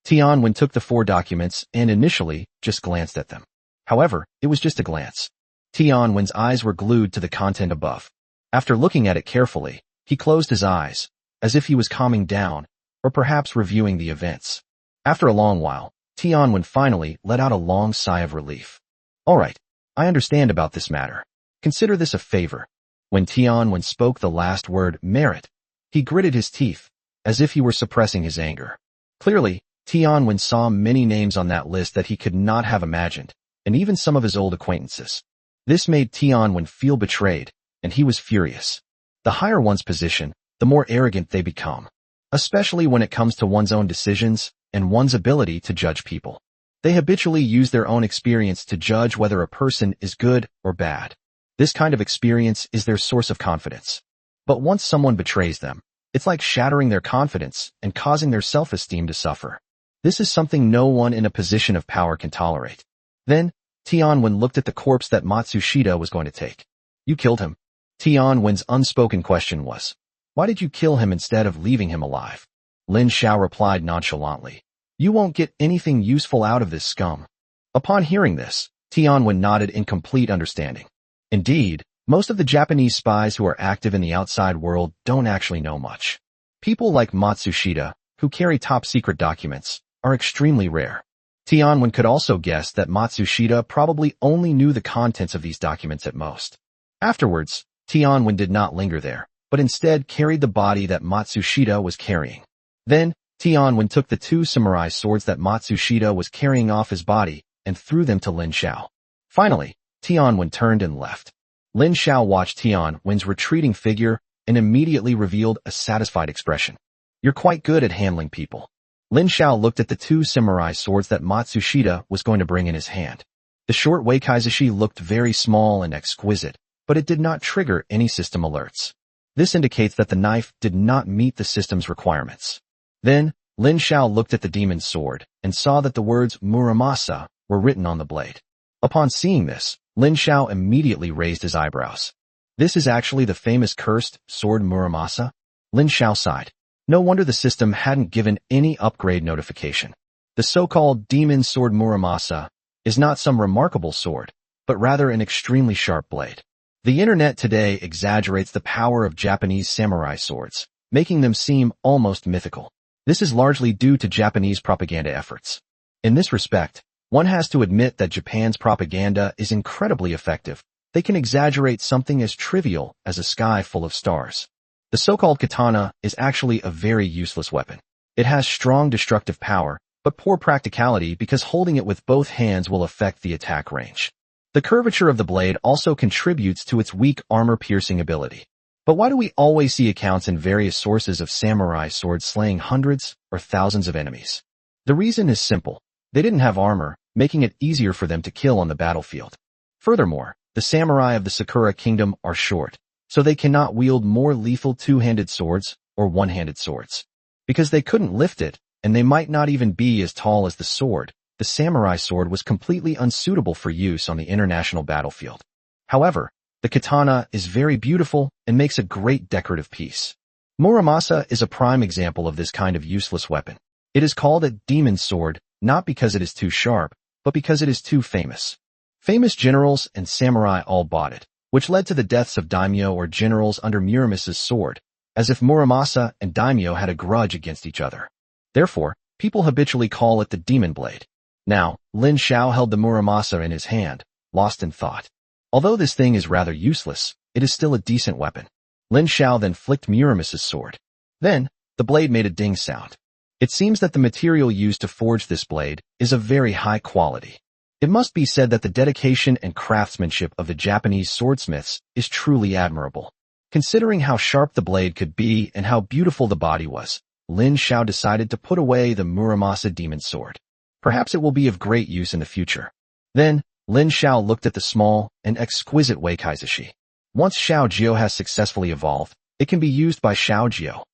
Speaker 1: Tianwen took the 4 documents and initially just glanced at them. However, it was just a glance. Tianwen's eyes were glued to the content above. After looking at it carefully, he closed his eyes, as if he was calming down, or perhaps reviewing the events. After a long while, Tianwen finally let out a long sigh of relief. "All right, I understand about this matter. Consider this a favor." When Tianwen spoke the last word, merit, he gritted his teeth, as if he were suppressing his anger. Clearly, Tianwen saw many names on that list that he could not have imagined, and even some of his old acquaintances. This made Tianwen feel betrayed, and he was furious. The higher one's position, the more arrogant they become, especially when it comes to one's own decisions and one's ability to judge people. They habitually use their own experience to judge whether a person is good or bad. This kind of experience is their source of confidence. But once someone betrays them, it's like shattering their confidence and causing their self-esteem to suffer. This is something no one in a position of power can tolerate. Then, Tianwen looked at the corpse that Matsushita was going to take. "You killed him?" Tianwen's unspoken question was, "Why did you kill him instead of leaving him alive?" Lin Xiao replied nonchalantly, "You won't get anything useful out of this scum." Upon hearing this, Tianwen nodded in complete understanding. Indeed, most of the Japanese spies who are active in the outside world don't actually know much. People like Matsushita, who carry top-secret documents, are extremely rare. Tianwen could also guess that Matsushita probably only knew the contents of these documents at most. Afterwards, Tianwen did not linger there, but instead carried the body that Matsushita was carrying. Then, Tianwen took the two samurai swords that Matsushita was carrying off his body and threw them to Lin Xiao. Finally, Tianwen turned and left. Lin Xiao watched Tianwen's retreating figure and immediately revealed a satisfied expression. You're quite good at handling people. Lin Xiao looked at the two samurai swords that Matsushita was going to bring in his hand. The short Wakaizushi looked very small and exquisite, but it did not trigger any system alerts. This indicates that the knife did not meet the system's requirements. Then, Lin Xiao looked at the demon's sword and saw that the words Muramasa were written on the blade. Upon seeing this, Lin Xiao immediately raised his eyebrows. This is actually the famous cursed sword Muramasa? Lin Xiao sighed. No wonder the system hadn't given any upgrade notification. The so-called demon sword Muramasa is not some remarkable sword, but rather an extremely sharp blade. The internet today exaggerates the power of Japanese samurai swords, making them seem almost mythical. This is largely due to Japanese propaganda efforts. In this respect, one has to admit that Japan's propaganda is incredibly effective. They can exaggerate something as trivial as a sky full of stars. The so-called katana is actually a very useless weapon. It has strong destructive power, but poor practicality because holding it with both hands will affect the attack range. The curvature of the blade also contributes to its weak armor-piercing ability. But why do we always see accounts in various sources of samurai swords slaying hundreds or thousands of enemies? The reason is simple. They didn't have armor, making it easier for them to kill on the battlefield. Furthermore, the samurai of the Sakura Kingdom are short, so they cannot wield more lethal two-handed swords or one-handed swords. Because they couldn't lift it, and they might not even be as tall as the sword, the samurai sword was completely unsuitable for use on the international battlefield. However, the katana is very beautiful and makes a great decorative piece. Muramasa is a prime example of this kind of useless weapon. It is called a demon sword, not because it is too sharp, but because it is too famous. Famous generals and samurai all bought it, which led to the deaths of daimyo or generals under Muramasa's sword, as if Muramasa and daimyo had a grudge against each other. Therefore, people habitually call it the demon blade. Now, Lin Xiao held the Muramasa in his hand, lost in thought. Although this thing is rather useless, it is still a decent weapon. Lin Xiao then flicked Muramasa's sword. Then, the blade made a ding sound. It seems that the material used to forge this blade is of very high quality. It must be said that the dedication and craftsmanship of the Japanese swordsmiths is truly admirable. Considering how sharp the blade could be and how beautiful the body was, Lin Xiao decided to put away the Muramasa demon sword. Perhaps it will be of great use in the future. Then, Lin Xiao looked at the small and exquisite Wakaizushi. Once Xiao Jio has successfully evolved, it can be used by Xiao Jio.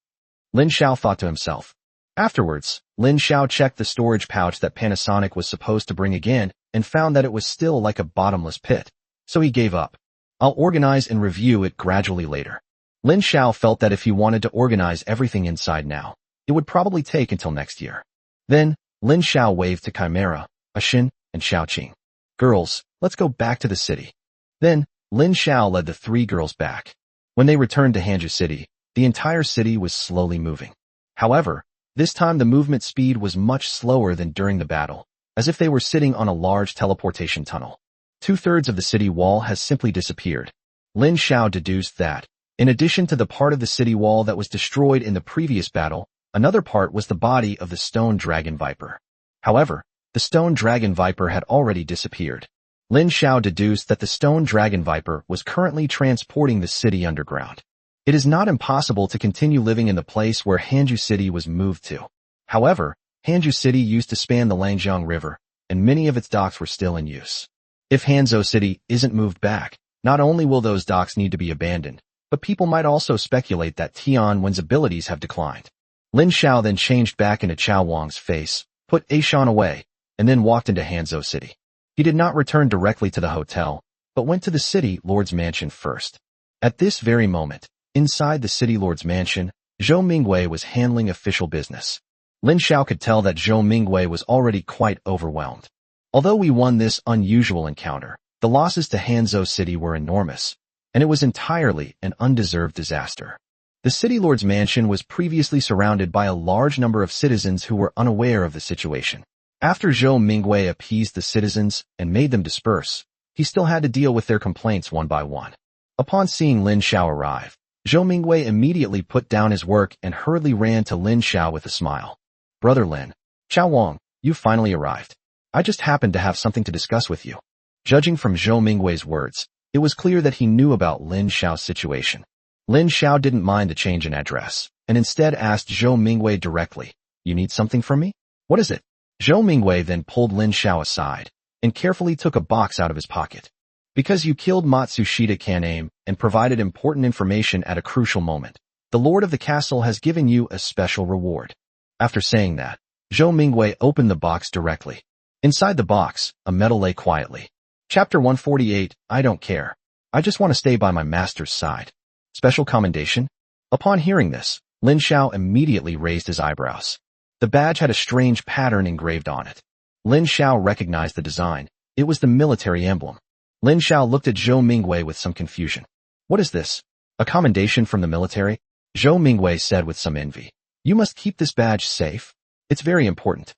Speaker 1: Lin Xiao thought to himself. Afterwards, Lin Xiao checked the storage pouch that Panasonic was supposed to bring again and found that it was still like a bottomless pit. So he gave up. I'll organize and review it gradually later. Lin Xiao felt that if he wanted to organize everything inside now, it would probably take until next year. Then, Lin Xiao waved to Chimera, Ashin, and Xiaoqing. Girls, let's go back to the city. Then, Lin Xiao led the three girls back. When they returned to Hanju City, the entire city was slowly moving. However, this time the movement speed was much slower than during the battle, as if they were sitting on a large teleportation tunnel. 2/3 of the city wall has simply disappeared. Lin Xiao deduced that, in addition to the part of the city wall that was destroyed in the previous battle, another part was the body of the stone dragon viper. However, the stone dragon viper had already disappeared. Lin Xiao deduced that the stone dragon viper was currently transporting the city underground. It is not impossible to continue living in the place where Hanju City was moved to. However, Hanju City used to span the Langjiang River, and many of its docks were still in use. If Hanzhou City isn't moved back, not only will those docks need to be abandoned, but people might also speculate that Tianwen's abilities have declined. Lin Xiao then changed back into Chao Wang's face, put Aishan away, and then walked into Hanzhou City. He did not return directly to the hotel, but went to the city lord's mansion first. At this very moment, inside the city lord's mansion, Zhou Mingwei was handling official business. Lin Xiao could tell that Zhou Mingwei was already quite overwhelmed. Although we won this unusual encounter, the losses to Hanzhou City were enormous, and it was entirely an undeserved disaster. The city lord's mansion was previously surrounded by a large number of citizens who were unaware of the situation. After Zhou Mingwei appeased the citizens and made them disperse, he still had to deal with their complaints one by one. Upon seeing Lin Xiao arrive, Zhou Mingwei immediately put down his work and hurriedly ran to Lin Xiao with a smile. Brother Lin, Xiao Wang, you finally arrived. I just happened to have something to discuss with you. Judging from Zhou Mingwei's words, it was clear that he knew about Lin Xiao's situation. Lin Xiao didn't mind the change in address, and instead asked Zhou Mingwei directly, "You need something from me? What is it?" Zhou Mingwei then pulled Lin Xiao aside, and carefully took a box out of his pocket. "Because you killed Matsushita Kaname and provided important information at a crucial moment, the Lord of the Castle has given you a special reward." After saying that, Zhou Mingwei opened the box directly. Inside the box, a medal lay quietly. Chapter 148, I don't care. I just want to stay by my master's side. Special commendation? Upon hearing this, Lin Xiao immediately raised his eyebrows. The badge had a strange pattern engraved on it. Lin Xiao recognized the design. It was the military emblem. Lin Xiao looked at Zhou Mingwei with some confusion. "What is this? A commendation from the military?" Zhou Mingwei said with some envy. "You must keep this badge safe. It's very important."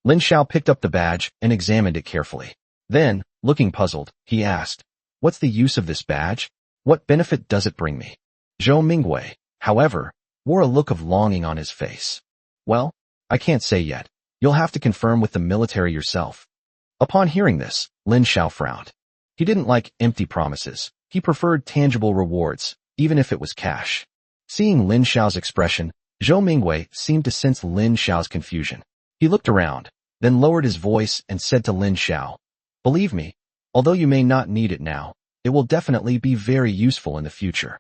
Speaker 1: Lin Xiao picked up the badge and examined it carefully. Then, looking puzzled, he asked, "What's the use of this badge? What benefit does it bring me?" Zhou Mingwei, however, wore a look of longing on his face. "Well, I can't say yet. You'll have to confirm with the military yourself." Upon hearing this, Lin Xiao frowned. He didn't like empty promises. He preferred tangible rewards, even if it was cash. Seeing Lin Xiao's expression, Zhou Mingwei seemed to sense Lin Xiao's confusion. He looked around, then lowered his voice and said to Lin Xiao, "Believe me, although you may not need it now, it will definitely be very useful in the future.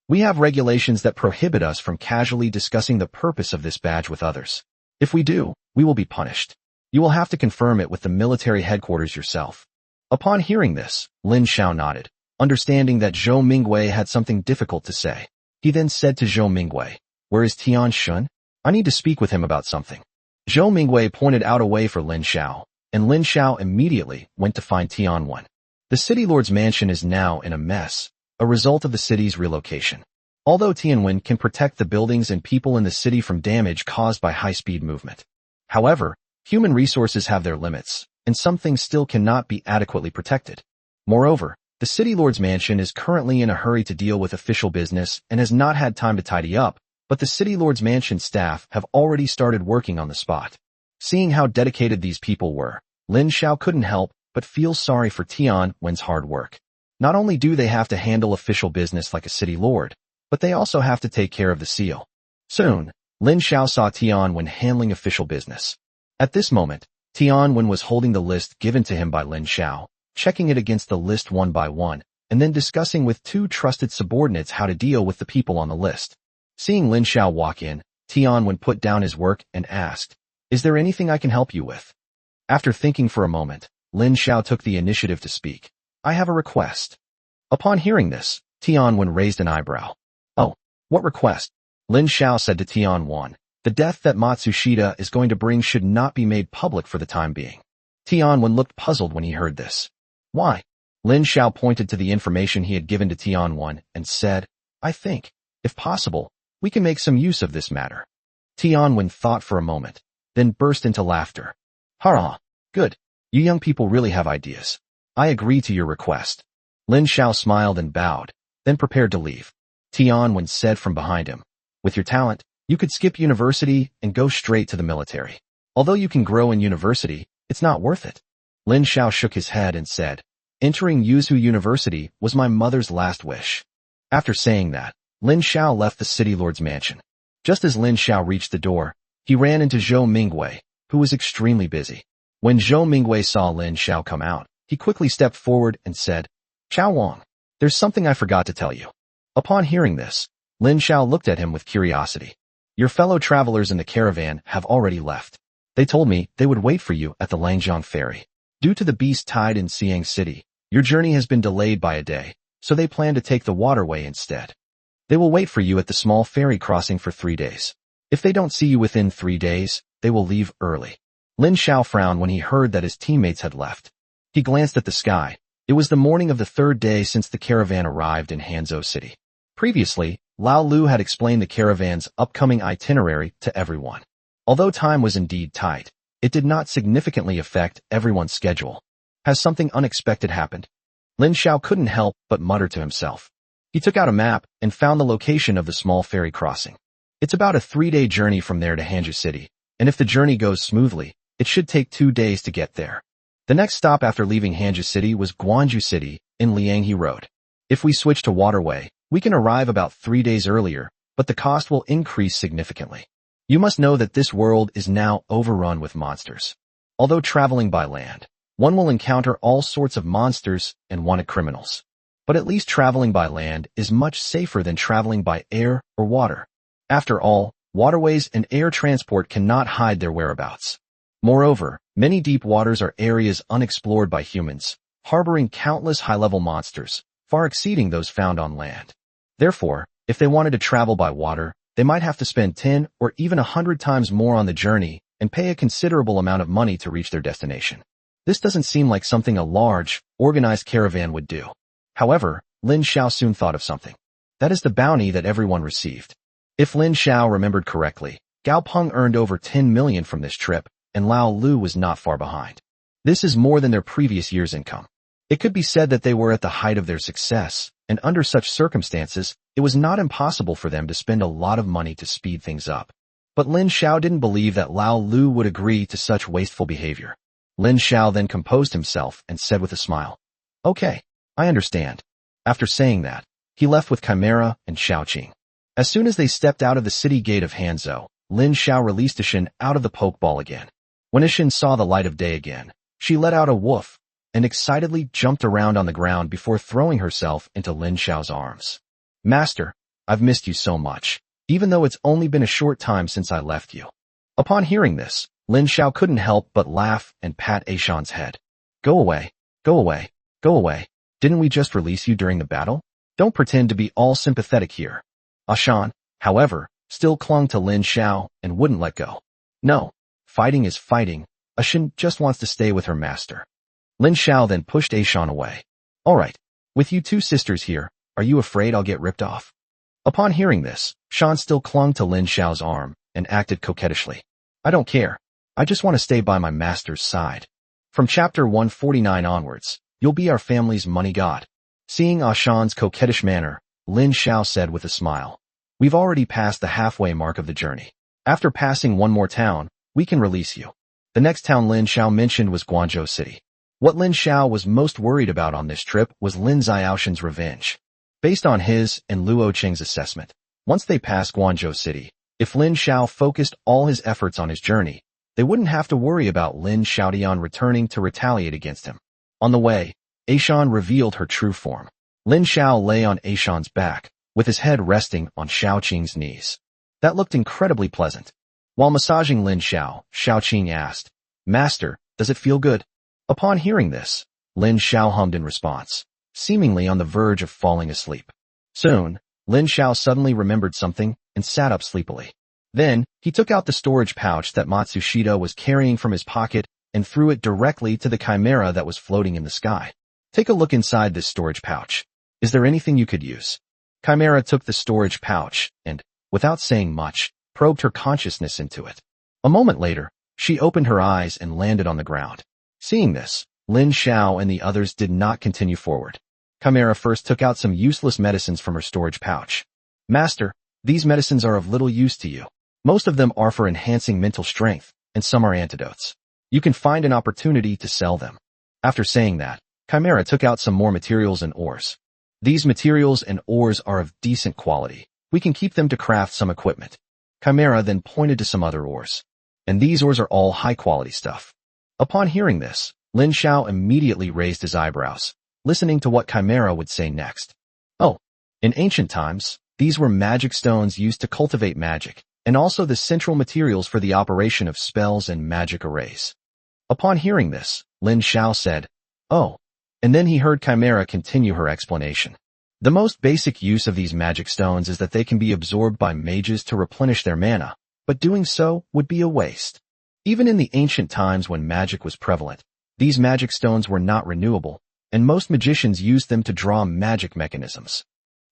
Speaker 1: We have regulations that prohibit us from casually discussing the purpose of this badge with others. If we do, we will be punished. You will have to confirm it with the military headquarters yourself." Upon hearing this, Lin Xiao nodded, understanding that Zhou Mingwei had something difficult to say. He then said to Zhou Mingwei, "Where is Tian Shun? I need to speak with him about something." Zhou Mingwei pointed out a way for Lin Xiao, and Lin Xiao immediately went to find Tian Wen. The city lord's mansion is now in a mess, a result of the city's relocation. Although Tianwen can protect the buildings and people in the city from damage caused by high-speed movement. However, human resources have their limits, and some things still cannot be adequately protected. Moreover, the city lord's mansion is currently in a hurry to deal with official business and has not had time to tidy up, but the city lord's mansion staff have already started working on the spot. Seeing how dedicated these people were, Lin Xiao couldn't help but feel sorry for Tian Wen's hard work. Not only do they have to handle official business like a city lord, but they also have to take care of the seal. Soon, Lin Xiao saw Tian Wen handling official business. At this moment, Tian Wen was holding the list given to him by Lin Xiao, checking it against the list one by one, and then discussing with two trusted subordinates how to deal with the people on the list. Seeing Lin Xiao walk in, Tian Wen put down his work and asked, "Is there anything I can help you with?" After thinking for a moment, Lin Xiao took the initiative to speak. "I have a request." Upon hearing this, Tian Wen raised an eyebrow. "Oh, what request?" Lin Xiao said to Tian Wen, "The death that Matsushita is going to bring should not be made public for the time being." Tian Wen looked puzzled when he heard this. "Why?" Lin Xiao pointed to the information he had given to Tian Wen and said, "I think, if possible, we can make some use of this matter." Tian Wen thought for a moment, then burst into laughter. "Hurrah! Good. You young people really have ideas. I agree to your request." Lin Xiao smiled and bowed, then prepared to leave. Tian Wen said from behind him, "With your talent, you could skip university and go straight to the military. Although you can grow in university, it's not worth it." Lin Xiao shook his head and said, "Entering Yuzhou University was my mother's last wish." After saying that, Lin Xiao left the city lord's mansion. Just as Lin Xiao reached the door, he ran into Zhou Mingwei, who was extremely busy. When Zhou Mingwei saw Lin Xiao come out, he quickly stepped forward and said, "Xiao Wang, there's something I forgot to tell you." Upon hearing this, Lin Xiao looked at him with curiosity. "Your fellow travelers in the caravan have already left. They told me they would wait for you at the Langjiang ferry. Due to the beast tide in Xiang City, your journey has been delayed by a day, so they plan to take the waterway instead. They will wait for you at the small ferry crossing for 3 days. If they don't see you within 3 days, they will leave early." Lin Xiao frowned when he heard that his teammates had left. He glanced at the sky. It was the morning of the 3rd day since the caravan arrived in Hanzhou City. Previously, Lao Lu had explained the caravan's upcoming itinerary to everyone. Although time was indeed tight, it did not significantly affect everyone's schedule. Has something unexpected happened? Lin Xiao couldn't help but mutter to himself. He took out a map and found the location of the small ferry crossing. It's about a 3-day journey from there to Hanzhou City, and if the journey goes smoothly, it should take 2 days to get there. The next stop after leaving Hanju City was Gwangju City in Lianghe Road. If we switch to waterway, we can arrive about 3 days earlier, but the cost will increase significantly. You must know that this world is now overrun with monsters. Although traveling by land, one will encounter all sorts of monsters and wanted criminals. But at least traveling by land is much safer than traveling by air or water. After all, waterways and air transport cannot hide their whereabouts. Moreover, many deep waters are areas unexplored by humans, harboring countless high-level monsters, far exceeding those found on land. Therefore, if they wanted to travel by water, they might have to spend 10 or even 100 times more on the journey and pay a considerable amount of money to reach their destination. This doesn't seem like something a large, organized caravan would do. However, Lin Xiao soon thought of something. That is the bounty that everyone received. If Lin Xiao remembered correctly, Gao Peng earned over 10 million from this trip, and Lao Lu was not far behind. This is more than their previous year's income. It could be said that they were at the height of their success, and under such circumstances, it was not impossible for them to spend a lot of money to speed things up. But Lin Xiao didn't believe that Lao Lu would agree to such wasteful behavior. Lin Xiao then composed himself and said with a smile, "Okay, I understand." After saying that, he left with Chimera and Xiaoqing. As soon as they stepped out of the city gate of Hanzhou, Lin Xiao released Ishin out of the pokeball again. When Ishin saw the light of day again, she let out a woof and excitedly jumped around on the ground before throwing herself into Lin Xiao's arms. "Master, I've missed you so much, even though it's only been a short time since I left you." Upon hearing this, Lin Xiao couldn't help but laugh and pat Aishan's head. "Go away, go away, go away. Didn't we just release you during the battle? Don't pretend to be all sympathetic here." Aishan, however, still clung to Lin Xiao and wouldn't let go. "No, fighting is fighting. Aishan just wants to stay with her master." Lin Xiao then pushed Aishan away. "All right, with you two sisters here, are you afraid I'll get ripped off?" Upon hearing this, Shan still clung to Lin Xiao's arm and acted coquettishly. "I don't care. I just want to stay by my master's side. From chapter 149 onwards, you'll be our family's money god." Seeing Aishan's coquettish manner, Lin Xiao said with a smile, "We've already passed the halfway mark of the journey. After passing one more town, we can release you." The next town Lin Xiao mentioned was Guangzhou City. What Lin Xiao was most worried about on this trip was Lin Xiaoshan's revenge. Based on his and Luo Cheng's assessment, once they passed Guangzhou City, if Lin Xiao focused all his efforts on his journey, they wouldn't have to worry about Lin Xiaodian returning to retaliate against him. On the way, Aishan revealed her true form. Lin Xiao lay on Aishan's back, with his head resting on Xiaoqing's knees. That looked incredibly pleasant. While massaging Lin Xiao, Xiaoqing asked, "Master, does it feel good?" Upon hearing this, Lin Xiao hummed in response, seemingly on the verge of falling asleep. Soon, Lin Xiao suddenly remembered something and sat up sleepily. Then, he took out the storage pouch that Matsushita was carrying from his pocket and threw it directly to the chimera that was floating in the sky. "Take a look inside this storage pouch. Is there anything you could use?" Chimera took the storage pouch and, without saying much, probed her consciousness into it. A moment later, she opened her eyes and landed on the ground. Seeing this, Lin Xiao and the others did not continue forward. Chimera first took out some useless medicines from her storage pouch. "Master, these medicines are of little use to you. Most of them are for enhancing mental strength, and some are antidotes. You can find an opportunity to sell them." After saying that, Chimera took out some more materials and ores. "These materials and ores are of decent quality. We can keep them to craft some equipment." Chimera then pointed to some other ores. "And these ores are all high-quality stuff." Upon hearing this, Lin Xiao immediately raised his eyebrows, listening to what Chimera would say next. "Oh, in ancient times, these were magic stones used to cultivate magic, and also the central materials for the operation of spells and magic arrays." Upon hearing this, Lin Xiao said, "Oh," and then he heard Chimera continue her explanation. "The most basic use of these magic stones is that they can be absorbed by mages to replenish their mana, but doing so would be a waste. Even in the ancient times when magic was prevalent, these magic stones were not renewable, and most magicians used them to draw magic mechanisms."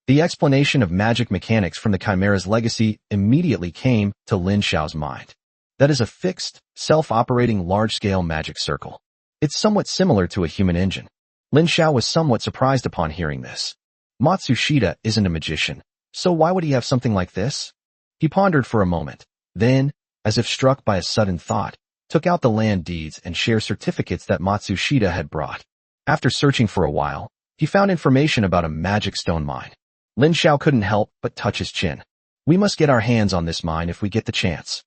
Speaker 1: The explanation of magic mechanics from the Chimera's legacy immediately came to Lin Xiao's mind. That is a fixed, self-operating large-scale magic circle. It's somewhat similar to a human engine. Lin Xiao was somewhat surprised upon hearing this. Matsushita isn't a magician, so why would he have something like this? He pondered for a moment. Then, as if struck by a sudden thought, took out the land deeds and share certificates that Matsushita had brought. After searching for a while, he found information about a magic stone mine. Lin Xiao couldn't help but touch his chin. We must get our hands on this mine if we get the chance.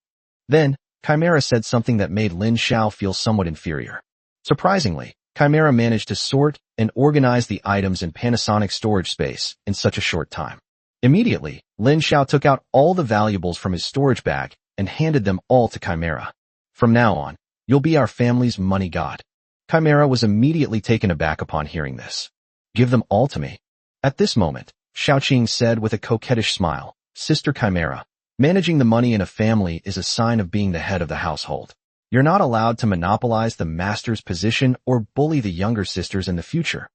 Speaker 1: Then, Chimera said something that made Lin Xiao feel somewhat inferior. Surprisingly, Chimera managed to sort and organize the items in Panasonic's storage space in such a short time. Immediately, Lin Xiao took out all the valuables from his storage bag and handed them all to Chimera. From now on, you'll be our family's money god. Chimera was immediately taken aback upon hearing this. Give them all to me. At this moment, Xiaoqing said with a coquettish smile, Sister Chimera, managing the money in a family is a sign of being the head of the household. You're not allowed to monopolize the master's position or bully the younger sisters in the future.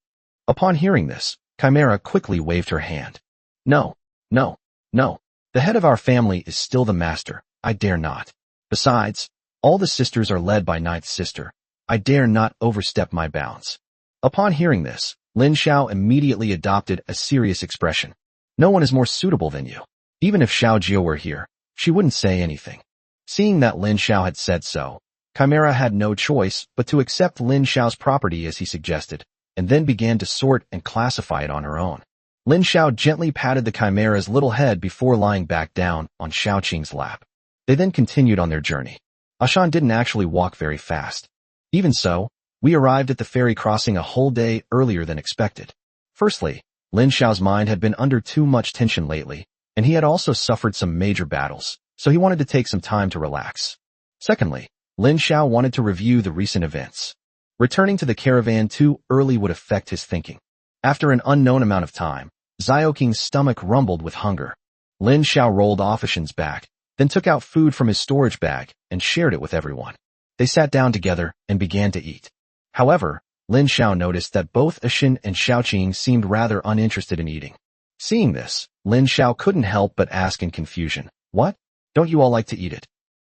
Speaker 1: Upon hearing this, Chimera quickly waved her hand. No, no, no. The head of our family is still the master. I dare not. Besides, all the sisters are led by ninth sister. I dare not overstep my bounds. Upon hearing this, Lin Xiao immediately adopted a serious expression. No one is more suitable than you. Even if Xiao Jio were here, she wouldn't say anything. Seeing that Lin Xiao had said so, Chimera had no choice but to accept Lin Xiao's property as he suggested, and then began to sort and classify it on her own. Lin Xiao gently patted the Chimera's little head before lying back down on Xiaoqing's lap. They then continued on their journey. Ashan didn't actually walk very fast. Even so, we arrived at the ferry crossing a whole day earlier than expected. Firstly, Lin Xiao's mind had been under too much tension lately, and he had also suffered some major battles, so he wanted to take some time to relax. Secondly, Lin Xiao wanted to review the recent events. Returning to the caravan too early would affect his thinking. After an unknown amount of time, Xiaoqing's stomach rumbled with hunger. Lin Xiao rolled off Ashin's back, then took out food from his storage bag and shared it with everyone. They sat down together and began to eat. However, Lin Xiao noticed that both Ashin and Xiaoqing seemed rather uninterested in eating. Seeing this, Lin Xiao couldn't help but ask in confusion, What? Don't you all like to eat it?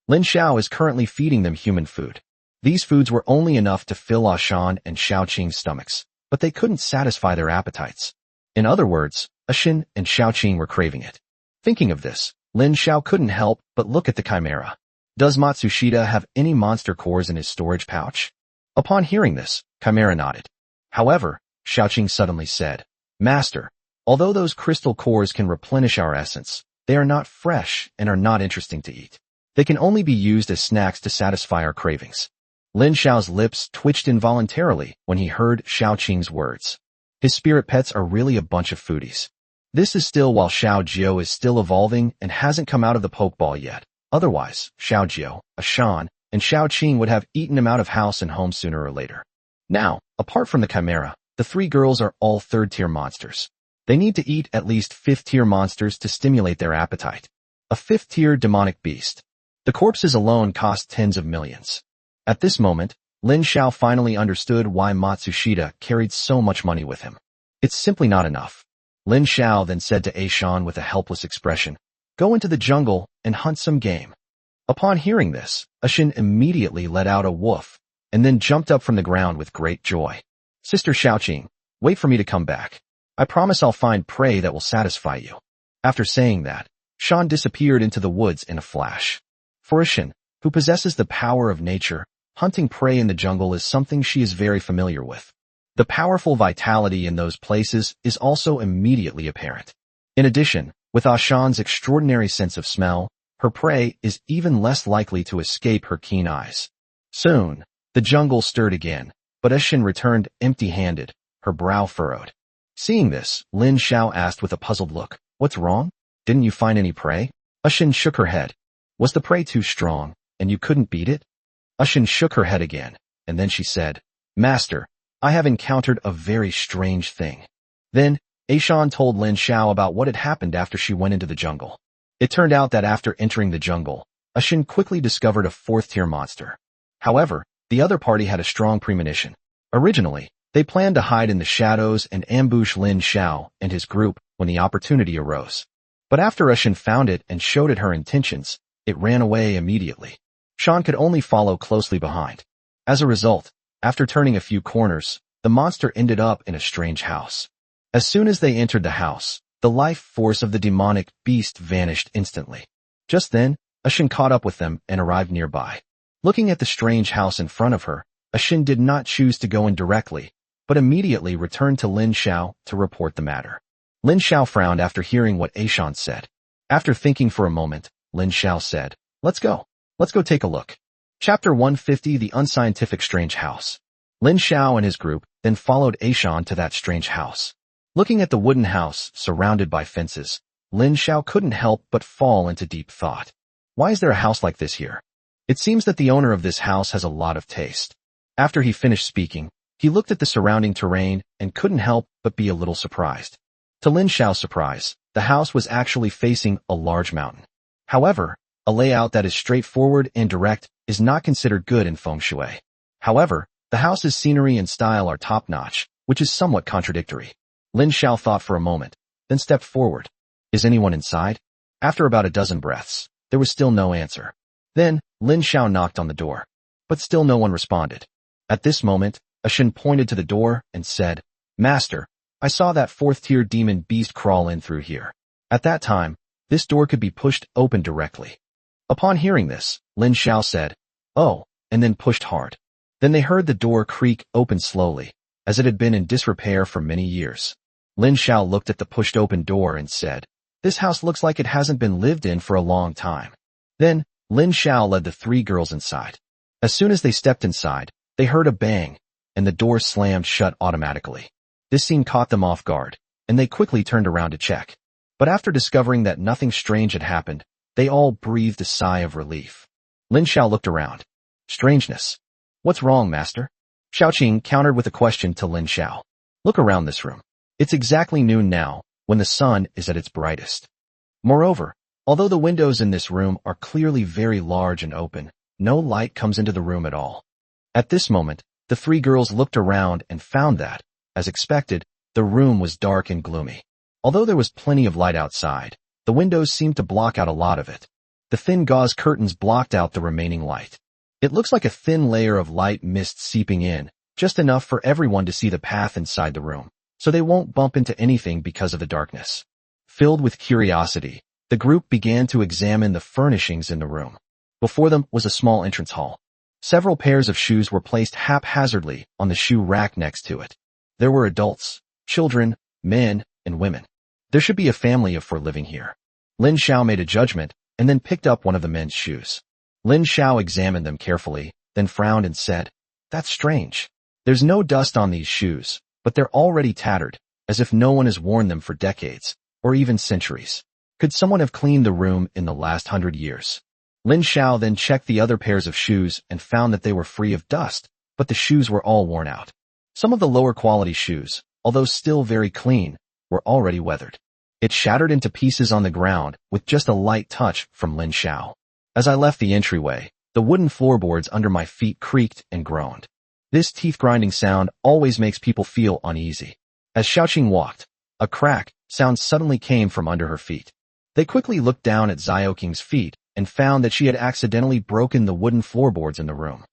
Speaker 1: Lin Xiao is currently feeding them human food. These foods were only enough to fill Ashan and Xiaoqing's stomachs, but they couldn't satisfy their appetites. In other words, Ashin and Xiaoqing were craving it. Thinking of this, Lin Xiao couldn't help but look at the Chimera. Does Matsushita have any monster cores in his storage pouch? Upon hearing this, Chimera nodded. However, Xiaoqing suddenly said, Master, although those crystal cores can replenish our essence, they are not fresh and are not interesting to eat. They can only be used as snacks to satisfy our cravings. Lin Xiao's lips twitched involuntarily when he heard Xiaoqing's words. His spirit pets are really a bunch of foodies. This is still while Xiao Jio is still evolving and hasn't come out of the Pokeball yet. Otherwise, Xiao Jio, Ashan, and Xiaoqing would have eaten him out of house and home sooner or later. Now, apart from the Chimera, the three girls are all third-tier monsters. They need to eat at least fifth-tier monsters to stimulate their appetite. A fifth-tier demonic beast. The corpses alone cost tens of millions. At this moment, Lin Xiao finally understood why Matsushita carried so much money with him. It's simply not enough. Lin Xiao then said to Ashan with a helpless expression, Go into the jungle and hunt some game. Upon hearing this, Ashin immediately let out a woof, and then jumped up from the ground with great joy. Sister Xiaoqing, wait for me to come back. I promise I'll find prey that will satisfy you. After saying that, Shan disappeared into the woods in a flash. For Ashin, who possesses the power of nature, hunting prey in the jungle is something she is very familiar with. The powerful vitality in those places is also immediately apparent. In addition, with Ashan's extraordinary sense of smell, her prey is even less likely to escape her keen eyes. Soon, the jungle stirred again, but Ashin returned empty-handed, her brow furrowed. Seeing this, Lin Xiao asked with a puzzled look, What's wrong? Didn't you find any prey? Ashin shook her head. Was the prey too strong, and you couldn't beat it? Ashin shook her head again, and then she said, Master, I have encountered a very strange thing. Then, Ashan told Lin Xiao about what had happened after she went into the jungle. It turned out that after entering the jungle, Ashin quickly discovered a fourth-tier monster. However, the other party had a strong premonition. Originally, they planned to hide in the shadows and ambush Lin Xiao and his group when the opportunity arose. But after Ashin found it and showed it her intentions, it ran away immediately. Shan could only follow closely behind. As a result, after turning a few corners, the monster ended up in a strange house. As soon as they entered the house, the life force of the demonic beast vanished instantly. Just then, Shin caught up with them and arrived nearby. Looking at the strange house in front of her, Shin did not choose to go in directly, but immediately returned to Lin Xiao to report the matter. Lin Xiao frowned after hearing what Shan said. After thinking for a moment, Lin Xiao said, Let's go take a look. Chapter 150 The Unscientific Strange House. Lin Xiao and his group then followed Shan to that strange house. Looking at the wooden house surrounded by fences, Lin Xiao couldn't help but fall into deep thought. Why is there a house like this here? It seems that the owner of this house has a lot of taste. After he finished speaking, he looked at the surrounding terrain and couldn't help but be a little surprised. To Lin Xiao's surprise, the house was actually facing a large mountain. However, a layout that is straightforward and direct is not considered good in feng shui. However, the house's scenery and style are top-notch, which is somewhat contradictory. Lin Xiao thought for a moment, then stepped forward. Is anyone inside? After about a dozen breaths, there was still no answer. Then, Lin Xiao knocked on the door, but still no one responded. At this moment, Shin pointed to the door and said, Master, I saw that fourth-tier demon beast crawl in through here. At that time, this door could be pushed open directly. Upon hearing this, Lin Xiao said, Oh, and then pushed hard. Then they heard the door creak open slowly, as it had been in disrepair for many years. Lin Xiao looked at the pushed open door and said, This house looks like it hasn't been lived in for a long time. Then, Lin Xiao led the three girls inside. As soon as they stepped inside, they heard a bang, and the door slammed shut automatically. This scene caught them off guard, and they quickly turned around to check. But after discovering that nothing strange had happened, they all breathed a sigh of relief. Lin Xiao looked around. Strangeness. What's wrong, master? Xiaoqing countered with a question to Lin Xiao. Look around this room. It's exactly noon now, when the sun is at its brightest. Moreover, although the windows in this room are clearly very large and open, no light comes into the room at all. At this moment, the three girls looked around and found that, as expected, the room was dark and gloomy. Although there was plenty of light outside, the windows seemed to block out a lot of it. The thin gauze curtains blocked out the remaining light. It looks like a thin layer of light mist seeping in, just enough for everyone to see the path inside the room, so they won't bump into anything because of the darkness. Filled with curiosity, the group began to examine the furnishings in the room. Before them was a small entrance hall. Several pairs of shoes were placed haphazardly on the shoe rack next to it. There were adults, children, men, and women. There should be a family of four living here. Lin Xiao made a judgment and then picked up one of the men's shoes. Lin Xiao examined them carefully, then frowned and said, That's strange. There's no dust on these shoes, but they're already tattered, as if no one has worn them for decades, or even centuries. Could someone have cleaned the room in the last 100 years? Lin Xiao then checked the other pairs of shoes and found that they were free of dust, but the shoes were all worn out. Some of the lower quality shoes, although still very clean, were already weathered. It shattered into pieces on the ground with just a light touch from Lin Xiao. As I left the entryway, the wooden floorboards under my feet creaked and groaned. This teeth-grinding sound always makes people feel uneasy. As Xiaoqing walked, a crack sound suddenly came from under her feet. They quickly looked down at Xiaoqing's feet and found that she had accidentally broken the wooden floorboards in the room.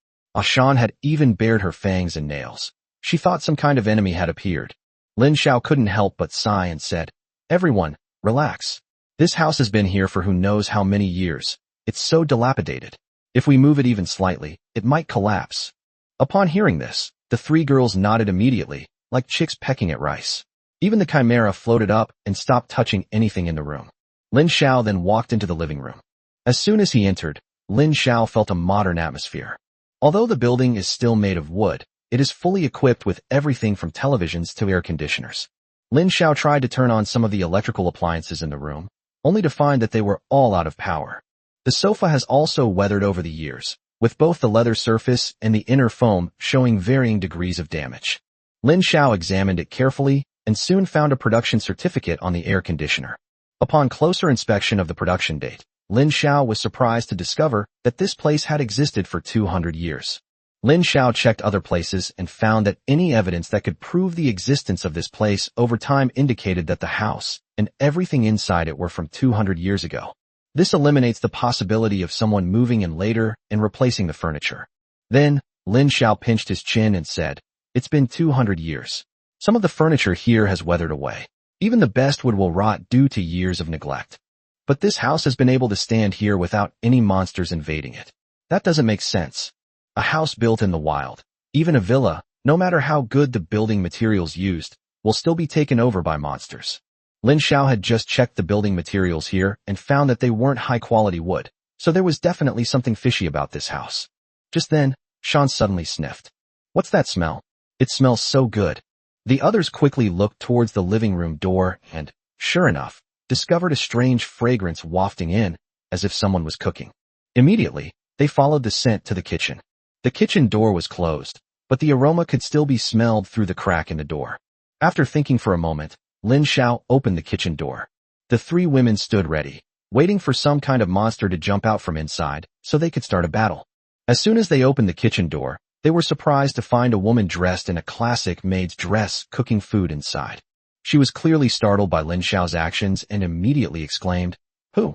Speaker 1: Shan had even bared her fangs and nails. She thought some kind of enemy had appeared. Lin Xiao couldn't help but sigh and said, Everyone, relax. This house has been here for who knows how many years. It's so dilapidated. If we move it even slightly, it might collapse. Upon hearing this, the three girls nodded immediately, like chicks pecking at rice. Even the chimera floated up and stopped touching anything in the room. Lin Xiao then walked into the living room. As soon as he entered, Lin Xiao felt a modern atmosphere. Although the building is still made of wood, it is fully equipped with everything from televisions to air conditioners. Lin Xiao tried to turn on some of the electrical appliances in the room, only to find that they were all out of power. The sofa has also weathered over the years, with both the leather surface and the inner foam showing varying degrees of damage. Lin Xiao examined it carefully and soon found a production certificate on the air conditioner. Upon closer inspection of the production date, Lin Xiao was surprised to discover that this place had existed for 200 years. Lin Xiao checked other places and found that any evidence that could prove the existence of this place over time indicated that the house and everything inside it were from 200 years ago. This eliminates the possibility of someone moving in later and replacing the furniture. Then, Lin Xiao pinched his chin and said, It's been 200 years. Some of the furniture here has weathered away. Even the best wood will rot due to years of neglect. But this house has been able to stand here without any monsters invading it. That doesn't make sense. A house built in the wild, even a villa, no matter how good the building materials used, will still be taken over by monsters. Lin Xiao had just checked the building materials here and found that they weren't high-quality wood, so there was definitely something fishy about this house. Just then, Sean suddenly sniffed. What's that smell? It smells so good. The others quickly looked towards the living room door and, sure enough, discovered a strange fragrance wafting in, as if someone was cooking. Immediately, they followed the scent to the kitchen. The kitchen door was closed, but the aroma could still be smelled through the crack in the door. After thinking for a moment, Lin Xiao opened the kitchen door. The three women stood ready, waiting for some kind of monster to jump out from inside so they could start a battle. As soon as they opened the kitchen door, they were surprised to find a woman dressed in a classic maid's dress cooking food inside. She was clearly startled by Lin Xiao's actions and immediately exclaimed, Who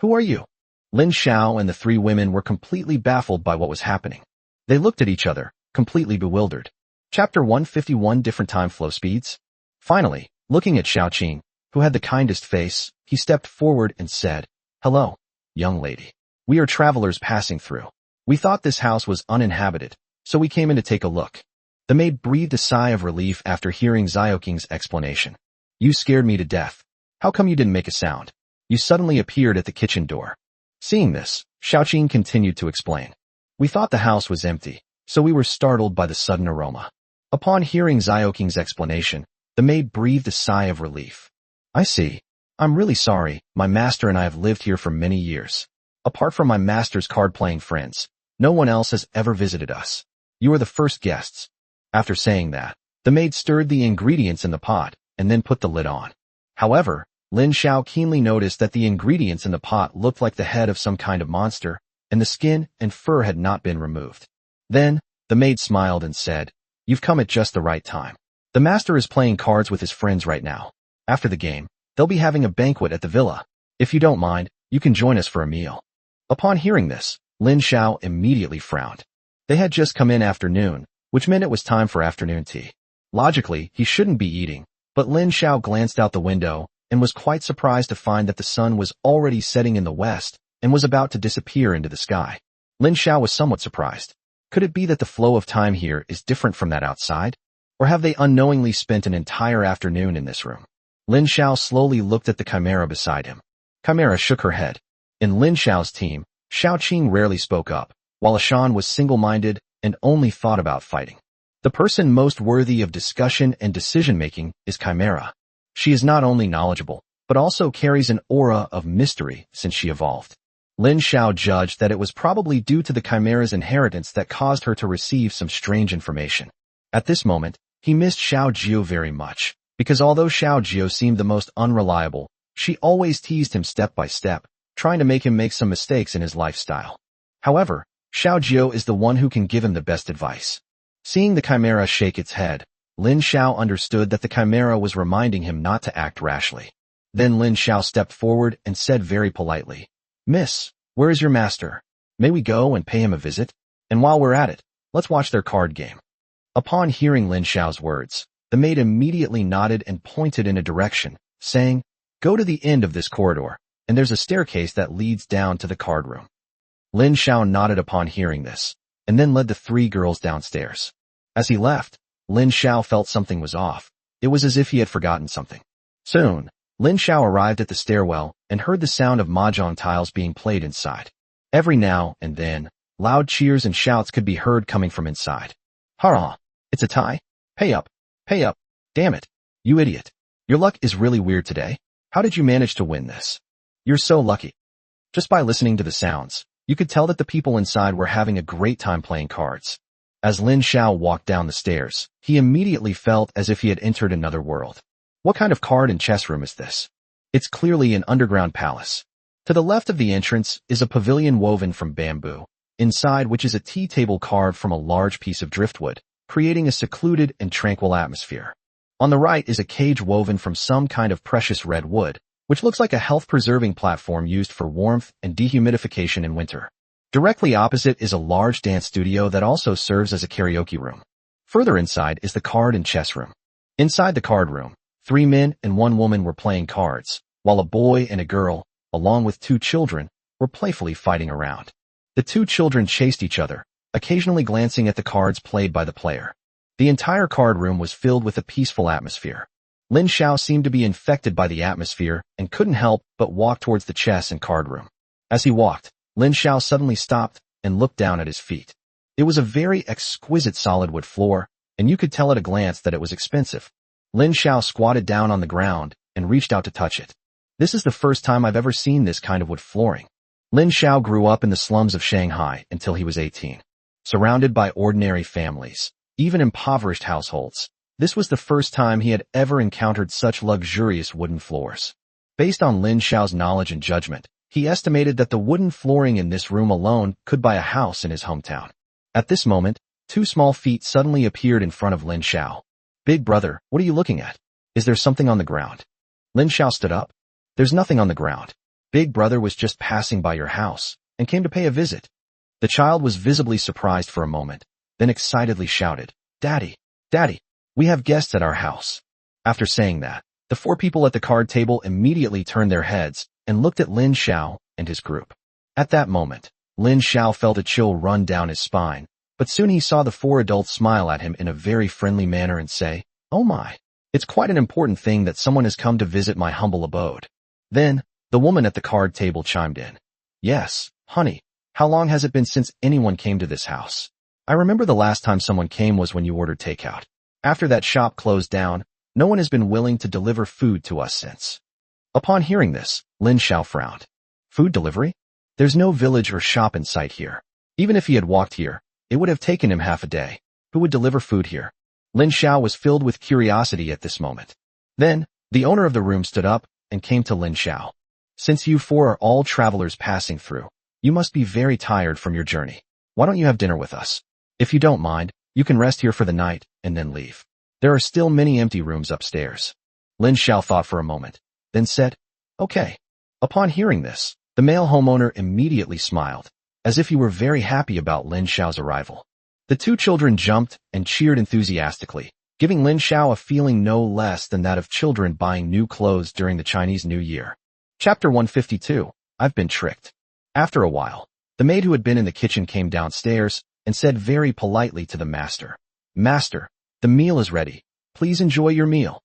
Speaker 1: are you? Lin Xiao and the three women were completely baffled by what was happening. They looked at each other, completely bewildered. Chapter 151 Different Time Flow Speeds. Finally, looking at Xiaoqing, who had the kindest face, he stepped forward and said, Hello, young lady. We are travelers passing through. We thought this house was uninhabited, so we came in to take a look. The maid breathed a sigh of relief after hearing Xiaoqing's explanation. You scared me to death. How come you didn't make a sound? You suddenly appeared at the kitchen door. Seeing this, Xiaoqing continued to explain. We thought the house was empty, so we were startled by the sudden aroma. Upon hearing Xiaoqing's explanation, the maid breathed a sigh of relief. I see. I'm really sorry, my master and I have lived here for many years. Apart from my master's card-playing friends, no one else has ever visited us. You are the first guests. After saying that, the maid stirred the ingredients in the pot and then put the lid on. However, Lin Xiao keenly noticed that the ingredients in the pot looked like the head of some kind of monster, and the skin and fur had not been removed. Then, the maid smiled and said, You've come at just the right time. The master is playing cards with his friends right now. After the game, they'll be having a banquet at the villa. If you don't mind, you can join us for a meal. Upon hearing this, Lin Xiao immediately frowned. They had just come in afternoon, which meant it was time for afternoon tea. Logically, he shouldn't be eating, but Lin Xiao glanced out the window and was quite surprised to find that the sun was already setting in the west and was about to disappear into the sky. Lin Xiao was somewhat surprised. Could it be that the flow of time here is different from that outside? Or have they unknowingly spent an entire afternoon in this room? Lin Xiao slowly looked at the Chimera beside him. Chimera shook her head. In Lin Xiao's team, Xiaoqing rarely spoke up, while Ashan was single-minded and only thought about fighting. The person most worthy of discussion and decision-making is Chimera. She is not only knowledgeable, but also carries an aura of mystery since she evolved. Lin Xiao judged that it was probably due to the Chimera's inheritance that caused her to receive some strange information. At this moment, he missed Xiao Jiu very much, because although Xiao Jiu seemed the most unreliable, she always teased him step by step, trying to make him make some mistakes in his lifestyle. However, Xiao Jiu is the one who can give him the best advice. Seeing the Chimera shake its head, Lin Xiao understood that the Chimera was reminding him not to act rashly. Then Lin Xiao stepped forward and said very politely, Miss, where is your master? May we go and pay him a visit? And while we're at it, let's watch their card game. Upon hearing Lin Xiao's words, the maid immediately nodded and pointed in a direction, saying, Go to the end of this corridor, and there's a staircase that leads down to the card room. Lin Xiao nodded upon hearing this, and then led the three girls downstairs. As he left, Lin Xiao felt something was off. It was as if he had forgotten something. Soon, Lin Xiao arrived at the stairwell and heard the sound of mahjong tiles being played inside. Every now and then, loud cheers and shouts could be heard coming from inside. Hurrah! It's a tie? Pay up! Pay up! Damn it! You idiot! Your luck is really weird today. How did you manage to win this? You're so lucky. Just by listening to the sounds, you could tell that the people inside were having a great time playing cards. As Lin Xiao walked down the stairs, he immediately felt as if he had entered another world. What kind of card and chess room is this? It's clearly an underground palace. To the left of the entrance is a pavilion woven from bamboo, inside which is a tea table carved from a large piece of driftwood, creating a secluded and tranquil atmosphere. On the right is a cage woven from some kind of precious red wood, which looks like a health-preserving platform used for warmth and dehumidification in winter. Directly opposite is a large dance studio that also serves as a karaoke room. Further inside is the card and chess room. Inside the card room, 3 men and 1 woman were playing cards, while a boy and a girl, along with two children, were playfully fighting around. The two children chased each other, occasionally glancing at the cards played by the player. The entire card room was filled with a peaceful atmosphere. Lin Xiao seemed to be infected by the atmosphere and couldn't help but walk towards the chess and card room. As he walked, Lin Xiao suddenly stopped and looked down at his feet. It was a very exquisite solid wood floor, and you could tell at a glance that it was expensive. Lin Xiao squatted down on the ground and reached out to touch it. This is the first time I've ever seen this kind of wood flooring. Lin Xiao grew up in the slums of Shanghai until he was 18. Surrounded by ordinary families, even impoverished households, this was the first time he had ever encountered such luxurious wooden floors. Based on Lin Xiao's knowledge and judgment, he estimated that the wooden flooring in this room alone could buy a house in his hometown. At this moment, two small feet suddenly appeared in front of Lin Xiao. "Big brother, what are you looking at? Is there something on the ground?" Lin Xiao stood up. "There's nothing on the ground. Big brother was just passing by your house and came to pay a visit." The child was visibly surprised for a moment, then excitedly shouted, "Daddy, Daddy, we have guests at our house." After saying that, the four people at the card table immediately turned their heads and looked at Lin Xiao and his group. At that moment, Lin Xiao felt a chill run down his spine, but soon he saw the four adults smile at him in a very friendly manner and say, "Oh my, it's quite an important thing that someone has come to visit my humble abode." Then, the woman at the card table chimed in. "Yes, honey, how long has it been since anyone came to this house? I remember the last time someone came was when you ordered takeout. After that shop closed down, no one has been willing to deliver food to us since." Upon hearing this, Lin Xiao frowned. Food delivery? There's no village or shop in sight here. Even if he had walked here, it would have taken him half a day. Who would deliver food here? Lin Xiao was filled with curiosity at this moment. Then, the owner of the room stood up and came to Lin Xiao. "Since you four are all travelers passing through, you must be very tired from your journey. Why don't you have dinner with us? If you don't mind, you can rest here for the night and then leave. There are still many empty rooms upstairs." Lin Xiao thought for a moment, then said, "Okay." Upon hearing this, the male homeowner immediately smiled, as if he were very happy about Lin Xiao's arrival. The two children jumped and cheered enthusiastically, giving Lin Xiao a feeling no less than that of children buying new clothes during the Chinese New Year. Chapter 152. I've been tricked. After a while, the maid who had been in the kitchen came downstairs and said very politely to the master, "Master, the meal is ready. Please enjoy your meal."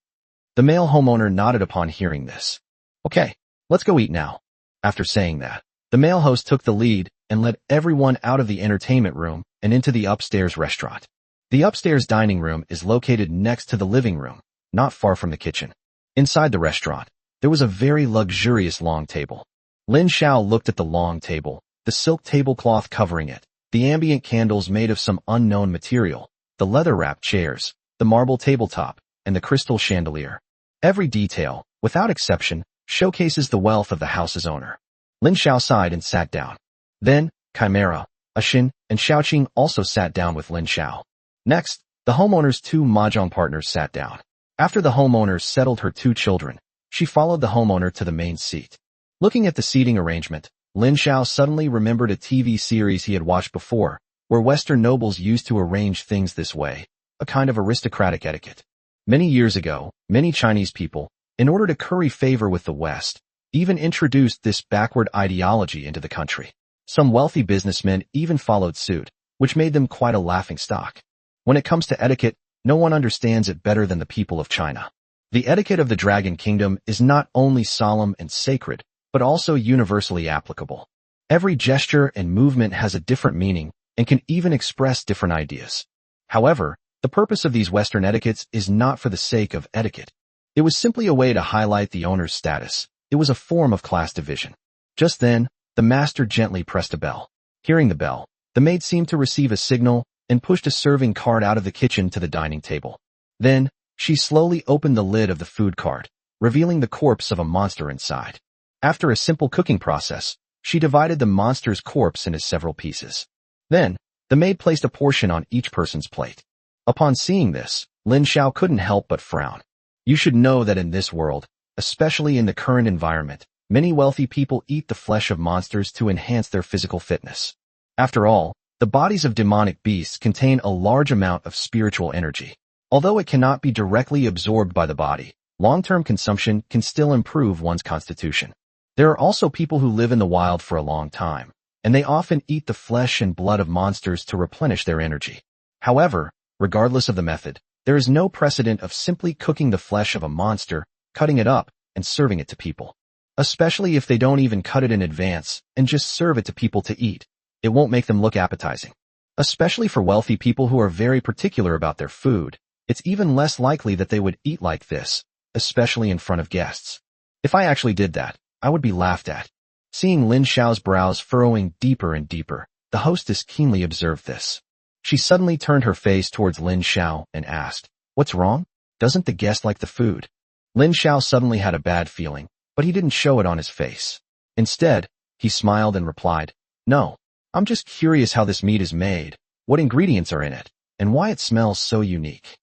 Speaker 1: The male homeowner nodded upon hearing this. "Okay, let's go eat now." After saying that, the male host took the lead and led everyone out of the entertainment room and into the upstairs restaurant. The upstairs dining room is located next to the living room, not far from the kitchen. Inside the restaurant, there was a very luxurious long table. Lin Xiao looked at the long table, the silk tablecloth covering it, the ambient candles made of some unknown material, the leather-wrapped chairs, the marble tabletop, and the crystal chandelier. Every detail, without exception, showcases the wealth of the house's owner. Lin Xiao sighed and sat down. Then, Chimera, Ashin, and Xiaoqing also sat down with Lin Xiao. Next, the homeowner's two mahjong partners sat down. After the homeowner settled her two children, she followed the homeowner to the main seat. Looking at the seating arrangement, Lin Xiao suddenly remembered a TV series he had watched before, where Western nobles used to arrange things this way, a kind of aristocratic etiquette. Many years ago, many Chinese people, in order to curry favor with the West, even introduced this backward ideology into the country. Some wealthy businessmen even followed suit, which made them quite a laughingstock. When it comes to etiquette, no one understands it better than the people of China. The etiquette of the Dragon Kingdom is not only solemn and sacred, but also universally applicable. Every gesture and movement has a different meaning and can even express different ideas. However, the purpose of these Western etiquettes is not for the sake of etiquette. It was simply a way to highlight the owner's status. It was a form of class division. Just then, the master gently pressed a bell. Hearing the bell, the maid seemed to receive a signal and pushed a serving cart out of the kitchen to the dining table. Then, she slowly opened the lid of the food cart, revealing the corpse of a monster inside. After a simple cooking process, she divided the monster's corpse into several pieces. Then, the maid placed a portion on each person's plate. Upon seeing this, Lin Xiao couldn't help but frown. You should know that in this world, especially in the current environment, many wealthy people eat the flesh of monsters to enhance their physical fitness. After all, the bodies of demonic beasts contain a large amount of spiritual energy. Although it cannot be directly absorbed by the body, long-term consumption can still improve one's constitution. There are also people who live in the wild for a long time, and they often eat the flesh and blood of monsters to replenish their energy. However, regardless of the method, there is no precedent of simply cooking the flesh of a monster, cutting it up, and serving it to people. Especially if they don't even cut it in advance and just serve it to people to eat. It won't make them look appetizing. Especially for wealthy people who are very particular about their food, it's even less likely that they would eat like this, especially in front of guests. If I actually did that, I would be laughed at. Seeing Lin Xiao's brows furrowing deeper and deeper, the hostess keenly observed this. She suddenly turned her face towards Lin Xiao and asked, "What's wrong? Doesn't the guest like the food?" Lin Xiao suddenly had a bad feeling, but he didn't show it on his face. Instead, he smiled and replied, "No, I'm just curious how this meat is made, what ingredients are in it, and why it smells so unique."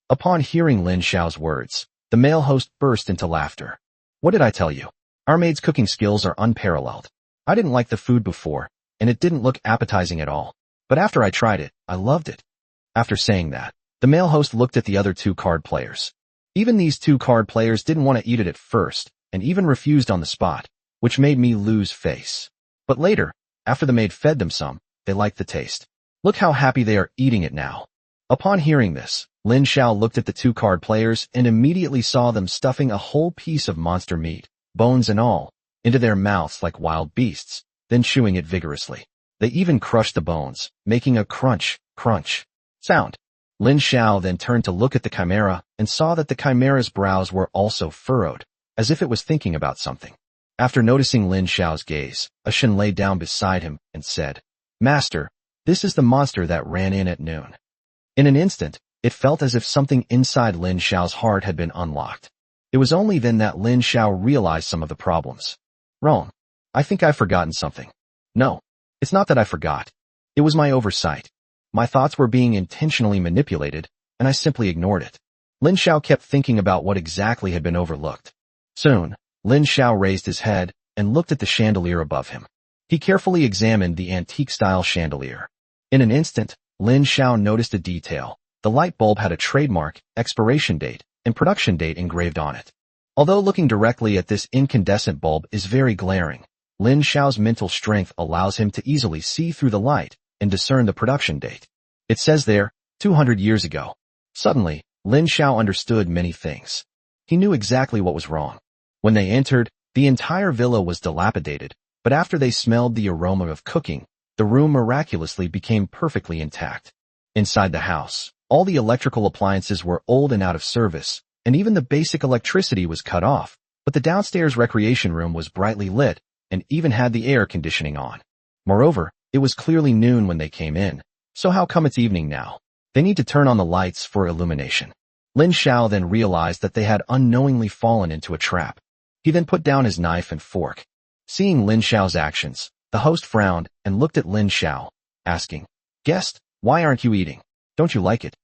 Speaker 1: Upon hearing Lin Xiao's words, the male host burst into laughter. "What did I tell you? Our maid's cooking skills are unparalleled. I didn't like the food before, and it didn't look appetizing at all. But after I tried it, I loved it." After saying that, the male host looked at the other two card players. Even these two card players didn't want to eat it at first, and even refused on the spot, which made me lose face. But later, after the maid fed them some, they liked the taste. Look how happy they are eating it now. Upon hearing this, Lin Xiao looked at the two card players and immediately saw them stuffing a whole piece of monster meat, bones and all, into their mouths like wild beasts, then chewing it vigorously. They even crushed the bones, making a crunch, crunch sound. Lin Xiao then turned to look at the chimera and saw that the chimera's brows were also furrowed, as if it was thinking about something. After noticing Lin Xiao's gaze, a Shen lay down beside him and said, "Master, this is the monster that ran in at noon." In an instant, it felt as if something inside Lin Xiao's heart had been unlocked. It was only then that Lin Xiao realized some of the problems. "Wrong. I think I've forgotten something." "No, it's not that I forgot. It was my oversight. My thoughts were being intentionally manipulated, and I simply ignored it." Lin Xiao kept thinking about what exactly had been overlooked. Soon, Lin Xiao raised his head and looked at the chandelier above him. He carefully examined the antique-style chandelier. In an instant, Lin Xiao noticed a detail. The light bulb had a trademark, expiration date, and production date engraved on it. Although looking directly at this incandescent bulb is very glaring, Lin Xiao's mental strength allows him to easily see through the light and discern the production date. It says there, 200 years ago. Suddenly, Lin Xiao understood many things. He knew exactly what was wrong. When they entered, the entire villa was dilapidated, but after they smelled the aroma of cooking, the room miraculously became perfectly intact. Inside the house, all the electrical appliances were old and out of service, and even the basic electricity was cut off, but the downstairs recreation room was brightly lit and even had the air conditioning on. Moreover, it was clearly noon when they came in, so how come it's evening now? They need to turn on the lights for illumination. Lin Xiao then realized that they had unknowingly fallen into a trap. He then put down his knife and fork. Seeing Lin Xiao's actions, the host frowned and looked at Lin Xiao, asking, "Guest, why aren't you eating? Don't you like it?"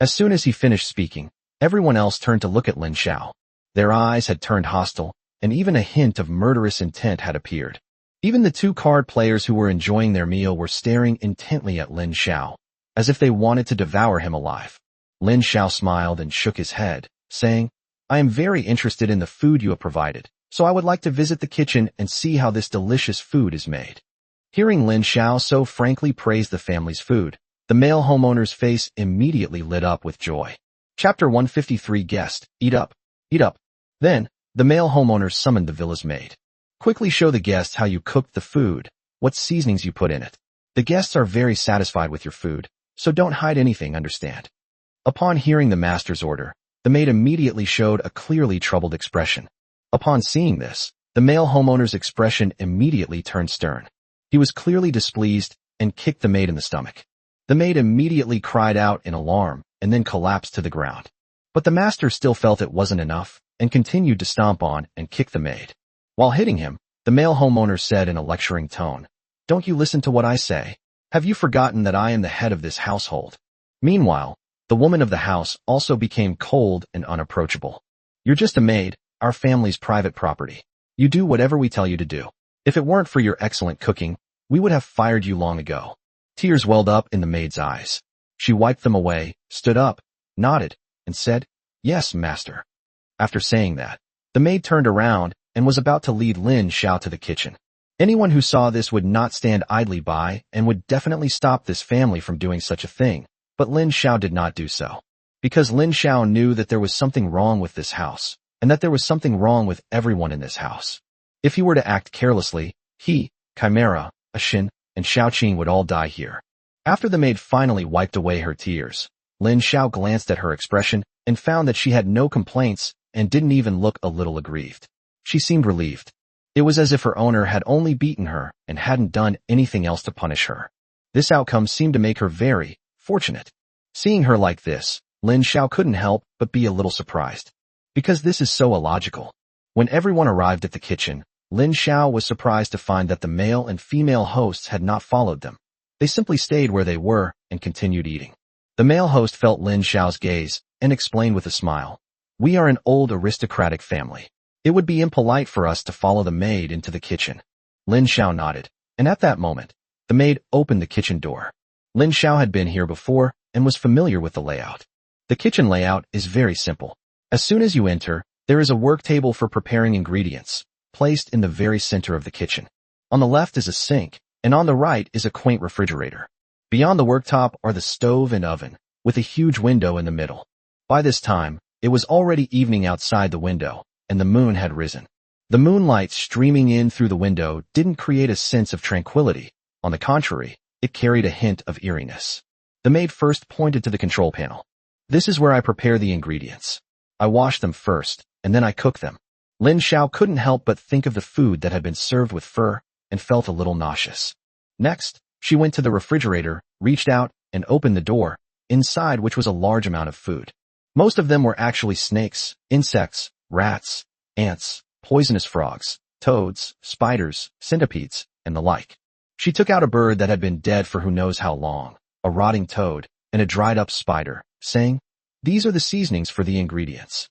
Speaker 1: As soon as he finished speaking, everyone else turned to look at Lin Xiao. Their eyes had turned hostile, and even a hint of murderous intent had appeared. Even the two card players who were enjoying their meal were staring intently at Lin Xiao, as if they wanted to devour him alive. Lin Xiao smiled and shook his head, saying, "I am very interested in the food you have provided, so I would like to visit the kitchen and see how this delicious food is made." Hearing Lin Xiao so frankly praise the family's food, the male homeowner's face immediately lit up with joy. Chapter 153 Guest, Eat Up. Eat Up. Then, the male homeowner summoned the villa's maid. "Quickly show the guests how you cooked the food, what seasonings you put in it. The guests are very satisfied with your food, so don't hide anything, understand?" Upon hearing the master's order, the maid immediately showed a clearly troubled expression. Upon seeing this, the male homeowner's expression immediately turned stern. He was clearly displeased and kicked the maid in the stomach. The maid immediately cried out in alarm and then collapsed to the ground. But the master still felt it wasn't enough and continued to stomp on and kick the maid. While hitting him, the male homeowner said in a lecturing tone, "Don't you listen to what I say? Have you forgotten that I am the head of this household?" Meanwhile, the woman of the house also became cold and unapproachable. "You're just a maid, our family's private property. You do whatever we tell you to do. If it weren't for your excellent cooking, we would have fired you long ago." Tears welled up in the maid's eyes. She wiped them away, stood up, nodded, and said, "Yes, master." After saying that, the maid turned around and was about to lead Lin Xiao to the kitchen. Anyone who saw this would not stand idly by and would definitely stop this family from doing such a thing, but Lin Xiao did not do so. Because Lin Xiao knew that there was something wrong with this house, and that there was something wrong with everyone in this house. If he were to act carelessly, he, Chimera, Ashin, and Xiaoqing would all die here. After the maid finally wiped away her tears, Lin Xiao glanced at her expression and found that she had no complaints and didn't even look a little aggrieved. She seemed relieved. It was as if her owner had only beaten her and hadn't done anything else to punish her. This outcome seemed to make her very fortunate. Seeing her like this, Lin Xiao couldn't help but be a little surprised. Because this is so illogical. When everyone arrived at the kitchen, Lin Xiao was surprised to find that the male and female hosts had not followed them. They simply stayed where they were and continued eating. The male host felt Lin Xiao's gaze and explained with a smile, "We are an old aristocratic family. It would be impolite for us to follow the maid into the kitchen." Lin Xiao nodded, and at that moment, the maid opened the kitchen door. Lin Xiao had been here before and was familiar with the layout. The kitchen layout is very simple. As soon as you enter, there is a work table for preparing ingredients, placed in the very center of the kitchen. On the left is a sink, and on the right is a quaint refrigerator. Beyond the worktop are the stove and oven, with a huge window in the middle. By this time, it was already evening outside the window, and the moon had risen. The moonlight streaming in through the window didn't create a sense of tranquility. On the contrary, it carried a hint of eeriness. The maid first pointed to the control panel. "This is where I prepare the ingredients. I wash them first, and then I cook them." Lin Xiao couldn't help but think of the food that had been served with fur and felt a little nauseous. Next, she went to the refrigerator, reached out, and opened the door, inside which was a large amount of food. Most of them were actually snakes, insects, rats, ants, poisonous frogs, toads, spiders, centipedes, and the like. She took out a bird that had been dead for who knows how long, a rotting toad, and a dried-up spider, saying, "These are the seasonings for the ingredients."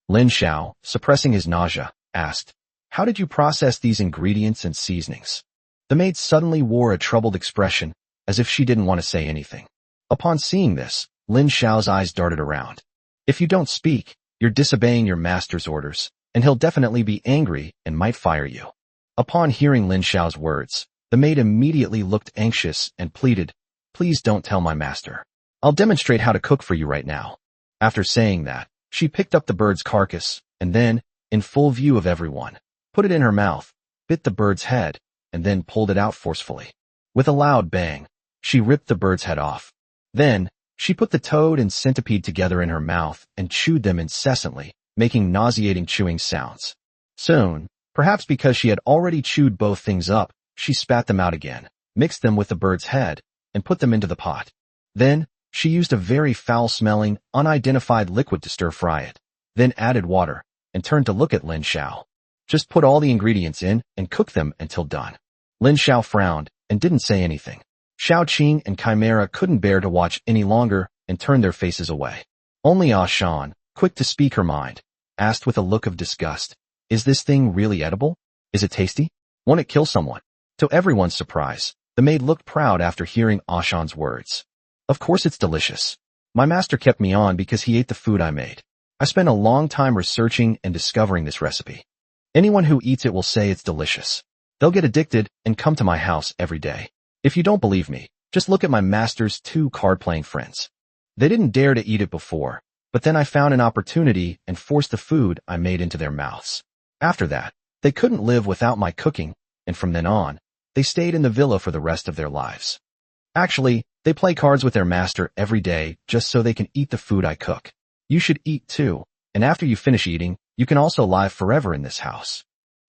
Speaker 1: Lin Xiao, suppressing his nausea, asked, "How did you process these ingredients and seasonings?" The maid suddenly wore a troubled expression, as if she didn't want to say anything. Upon seeing this, Lin Xiao's eyes darted around. "If you don't speak, you're disobeying your master's orders, and he'll definitely be angry and might fire you." Upon hearing Lin Xiao's words, the maid immediately looked anxious and pleaded, "Please don't tell my master. I'll demonstrate how to cook for you right now." After saying that, she picked up the bird's carcass, and then, in full view of everyone, put it in her mouth, bit the bird's head, and then pulled it out forcefully. With a loud bang, she ripped the bird's head off. Then, she put the toad and centipede together in her mouth and chewed them incessantly, making nauseating chewing sounds. Soon, perhaps because she had already chewed both things up, she spat them out again, mixed them with the bird's head, and put them into the pot. Then, she used a very foul-smelling, unidentified liquid to stir-fry it, then added water, and turned to look at Lin Xiao. "Just put all the ingredients in and cook them until done." Lin Xiao frowned and didn't say anything. Xiaoqing and Chimera couldn't bear to watch any longer and turned their faces away. Only Ashan, quick to speak her mind, asked with a look of disgust, "Is this thing really edible? Is it tasty? Won't it kill someone?" To everyone's surprise, the maid looked proud after hearing Ashan's words. "Of course it's delicious. My master kept me on because he ate the food I made. I spent a long time researching and discovering this recipe. Anyone who eats it will say it's delicious. They'll get addicted and come to my house every day. If you don't believe me, just look at my master's 2 card-playing friends. They didn't dare to eat it before, but then I found an opportunity and forced the food I made into their mouths. After that, they couldn't live without my cooking, and from then on, they stayed in the villa for the rest of their lives. Actually, they play cards with their master every day just so they can eat the food I cook. You should eat too, and after you finish eating, you can also live forever in this house."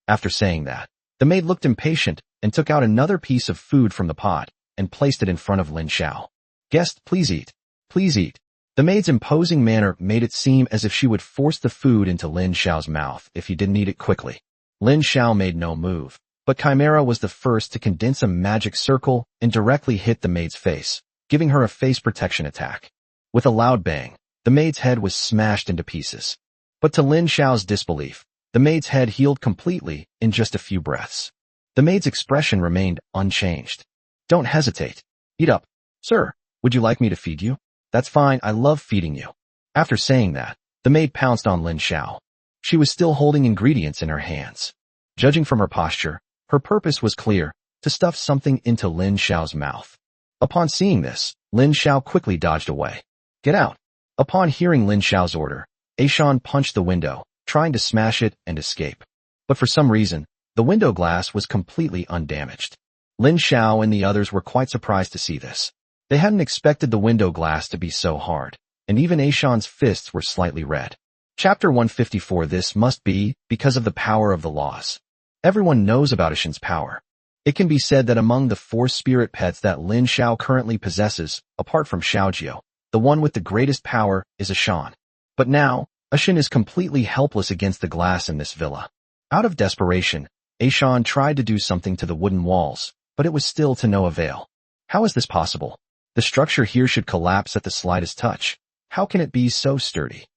Speaker 1: After saying that, the maid looked impatient and took out another piece of food from the pot and placed it in front of Lin Xiao. "Guest, please eat. Please eat." The maid's imposing manner made it seem as if she would force the food into Lin Xiao's mouth if he didn't eat it quickly. Lin Xiao made no move, but Chimera was the first to condense a magic circle and directly hit the maid's face, giving her a face protection attack. With a loud bang, the maid's head was smashed into pieces. But to Lin Xiao's disbelief, the maid's head healed completely in just a few breaths. The maid's expression remained unchanged. "Don't hesitate. Eat up. Sir, would you like me to feed you?" "That's fine, I love feeding you." After saying that, the maid pounced on Lin Xiao. She was still holding ingredients in her hands. Judging from her posture, her purpose was clear, to stuff something into Lin Xiao's mouth. Upon seeing this, Lin Xiao quickly dodged away. Get out! Upon hearing Lin Xiao's order, Aishan punched the window, trying to smash it and escape. But for some reason, the window glass was completely undamaged. Lin Xiao and the others were quite surprised to see this. They hadn't expected the window glass to be so hard, and even Aishan's fists were slightly red. Chapter 154. This must be because of the power of the laws. Everyone knows about Aishan's power. It can be said that among the 4 spirit pets that Lin Xiao currently possesses, apart from Xiaojiao, the one with the greatest power is Aishan. But now, Aishan is completely helpless against the glass in this villa. Out of desperation, Aishan tried to do something to the wooden walls, but it was still to no avail. How is this possible? The structure here should collapse at the slightest touch. How can it be so sturdy?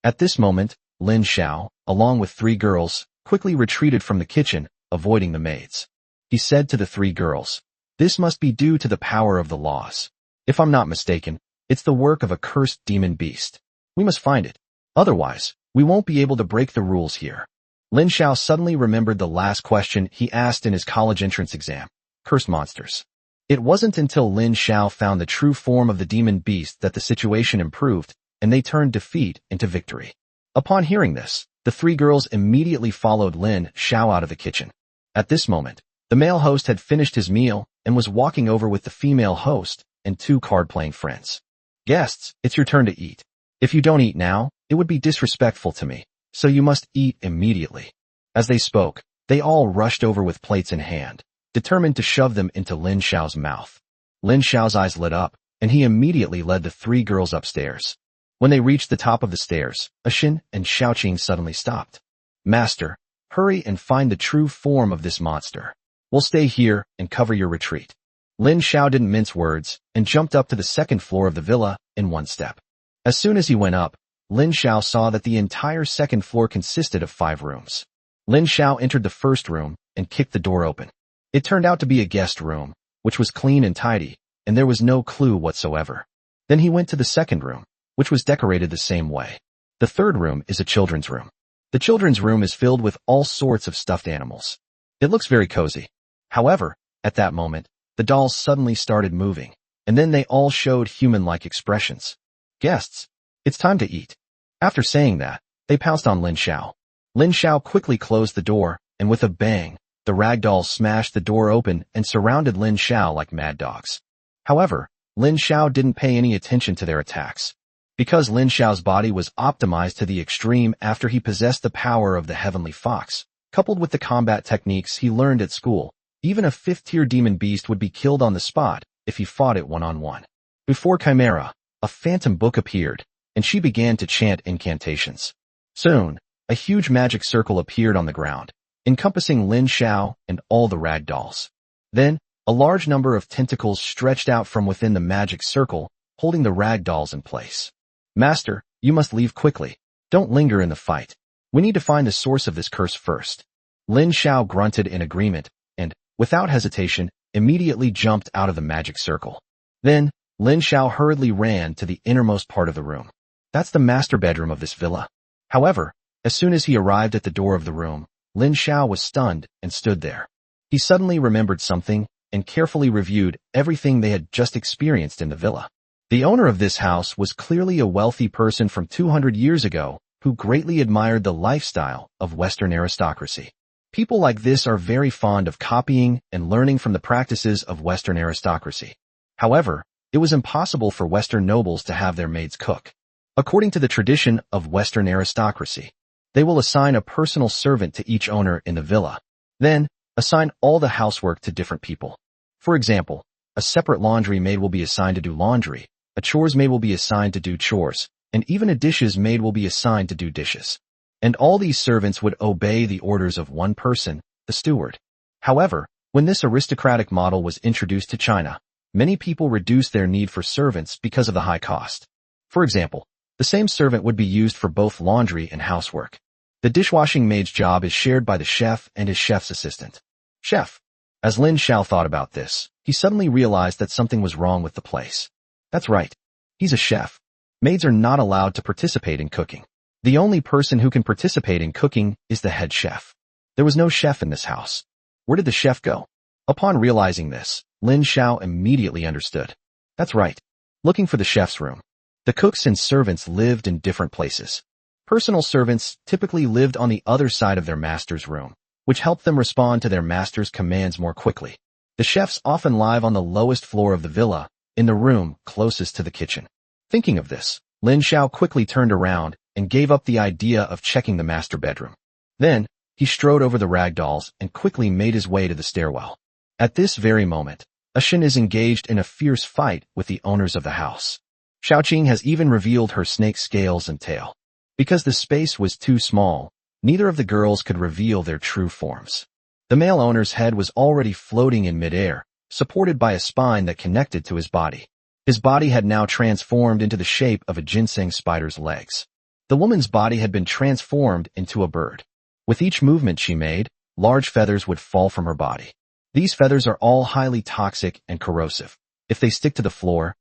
Speaker 1: At this moment, Lin Xiao, along with 3 girls, quickly retreated from the kitchen, avoiding the maids. He said to the 3 girls, "This must be due to the power of the laws. If I'm not mistaken, it's the work of a cursed demon beast. We must find it. Otherwise, we won't be able to break the rules here." Lin Xiao suddenly remembered the last question he asked in his college entrance exam. Cursed monsters. It wasn't until Lin Xiao found the true form of the demon beast that the situation improved, and they turned defeat into victory. Upon hearing this, the 3 girls immediately followed Lin Xiao out of the kitchen. At this moment, the male host had finished his meal and was walking over with the female host and 2 card-playing friends. "Guests, it's your turn to eat. If you don't eat now, it would be disrespectful to me, so you must eat immediately." As they spoke, they all rushed over with plates in hand, determined to shove them into Lin Xiao's mouth. Lin Xiao's eyes lit up, and he immediately led the 3 girls upstairs. When they reached the top of the stairs, Aishan and Xiaoqing suddenly stopped. "Master, hurry and find the true form of this monster. We'll stay here and cover your retreat." Lin Xiao didn't mince words and jumped up to the 2nd floor of the villa in one step. As soon as he went up, Lin Xiao saw that the entire 2nd floor consisted of 5 rooms. Lin Xiao entered the 1st room and kicked the door open. It turned out to be a guest room, which was clean and tidy, and there was no clue whatsoever. Then he went to the 2nd room, which was decorated the same way. The 3rd room is a children's room. The children's room is filled with all sorts of stuffed animals. It looks very cozy. However, at that moment, the dolls suddenly started moving, and then they all showed human-like expressions. "Guests, it's time to eat." After saying that, they pounced on Lin Xiao. Lin Xiao quickly closed the door, and with a bang, the rag dolls smashed the door open and surrounded Lin Xiao like mad dogs. However, Lin Xiao didn't pay any attention to their attacks. Because Lin Xiao's body was optimized to the extreme after he possessed the power of the Heavenly Fox, coupled with the combat techniques he learned at school, even a 5th-tier demon beast would be killed on the spot if he fought it one-on-one. Before Chimera, a phantom book appeared, and she began to chant incantations. Soon, a huge magic circle appeared on the ground, encompassing Lin Xiao and all the rag dolls. Then, a large number of tentacles stretched out from within the magic circle, holding the rag dolls in place. "Master, you must leave quickly. Don't linger in the fight. We need to find the source of this curse first." Lin Xiao grunted in agreement, and, without hesitation, immediately jumped out of the magic circle. Then, Lin Xiao hurriedly ran to the innermost part of the room. That's the master bedroom of this villa. However, as soon as he arrived at the door of the room, Lin Xiao was stunned and stood there. He suddenly remembered something and carefully reviewed everything they had just experienced in the villa. The owner of this house was clearly a wealthy person from 200 years ago who greatly admired the lifestyle of Western aristocracy. People like this are very fond of copying and learning from the practices of Western aristocracy. However, it was impossible for Western nobles to have their maids cook. According to the tradition of Western aristocracy, they will assign a personal servant to each owner in the villa. Then, assign all the housework to different people. For example, a separate laundry maid will be assigned to do laundry, a chores maid will be assigned to do chores, and even a dishes maid will be assigned to do dishes. And all these servants would obey the orders of one person, the steward. However, when this aristocratic model was introduced to China, many people reduced their need for servants because of the high cost. For example, the same servant would be used for both laundry and housework. The dishwashing maid's job is shared by the chef and his chef's assistant. Chef. As Lin Xiao thought about this, he suddenly realized that something was wrong with the place. That's right. He's a chef. Maids are not allowed to participate in cooking. The only person who can participate in cooking is the head chef. There was no chef in this house. Where did the chef go? Upon realizing this, Lin Xiao immediately understood. That's right. Looking for the chef's room. The cooks and servants lived in different places. Personal servants typically lived on the other side of their master's room, which helped them respond to their master's commands more quickly. The chefs often live on the lowest floor of the villa, in the room closest to the kitchen. Thinking of this, Lin Xiao quickly turned around and gave up the idea of checking the master bedroom. Then, he strode over the rag dolls and quickly made his way to the stairwell. At this very moment, Ashin is engaged in a fierce fight with the owners of the house. Xiaoqing has even revealed her snake scales and tail. Because the space was too small, neither of the girls could reveal their true forms. The male owner's head was already floating in midair, supported by a spine that connected to his body. His body had now transformed into the shape of a ginseng spider's legs. The woman's body had been transformed into a bird. With each movement she made, large feathers would fall from her body. These feathers are all highly toxic and corrosive. If they stick to the floor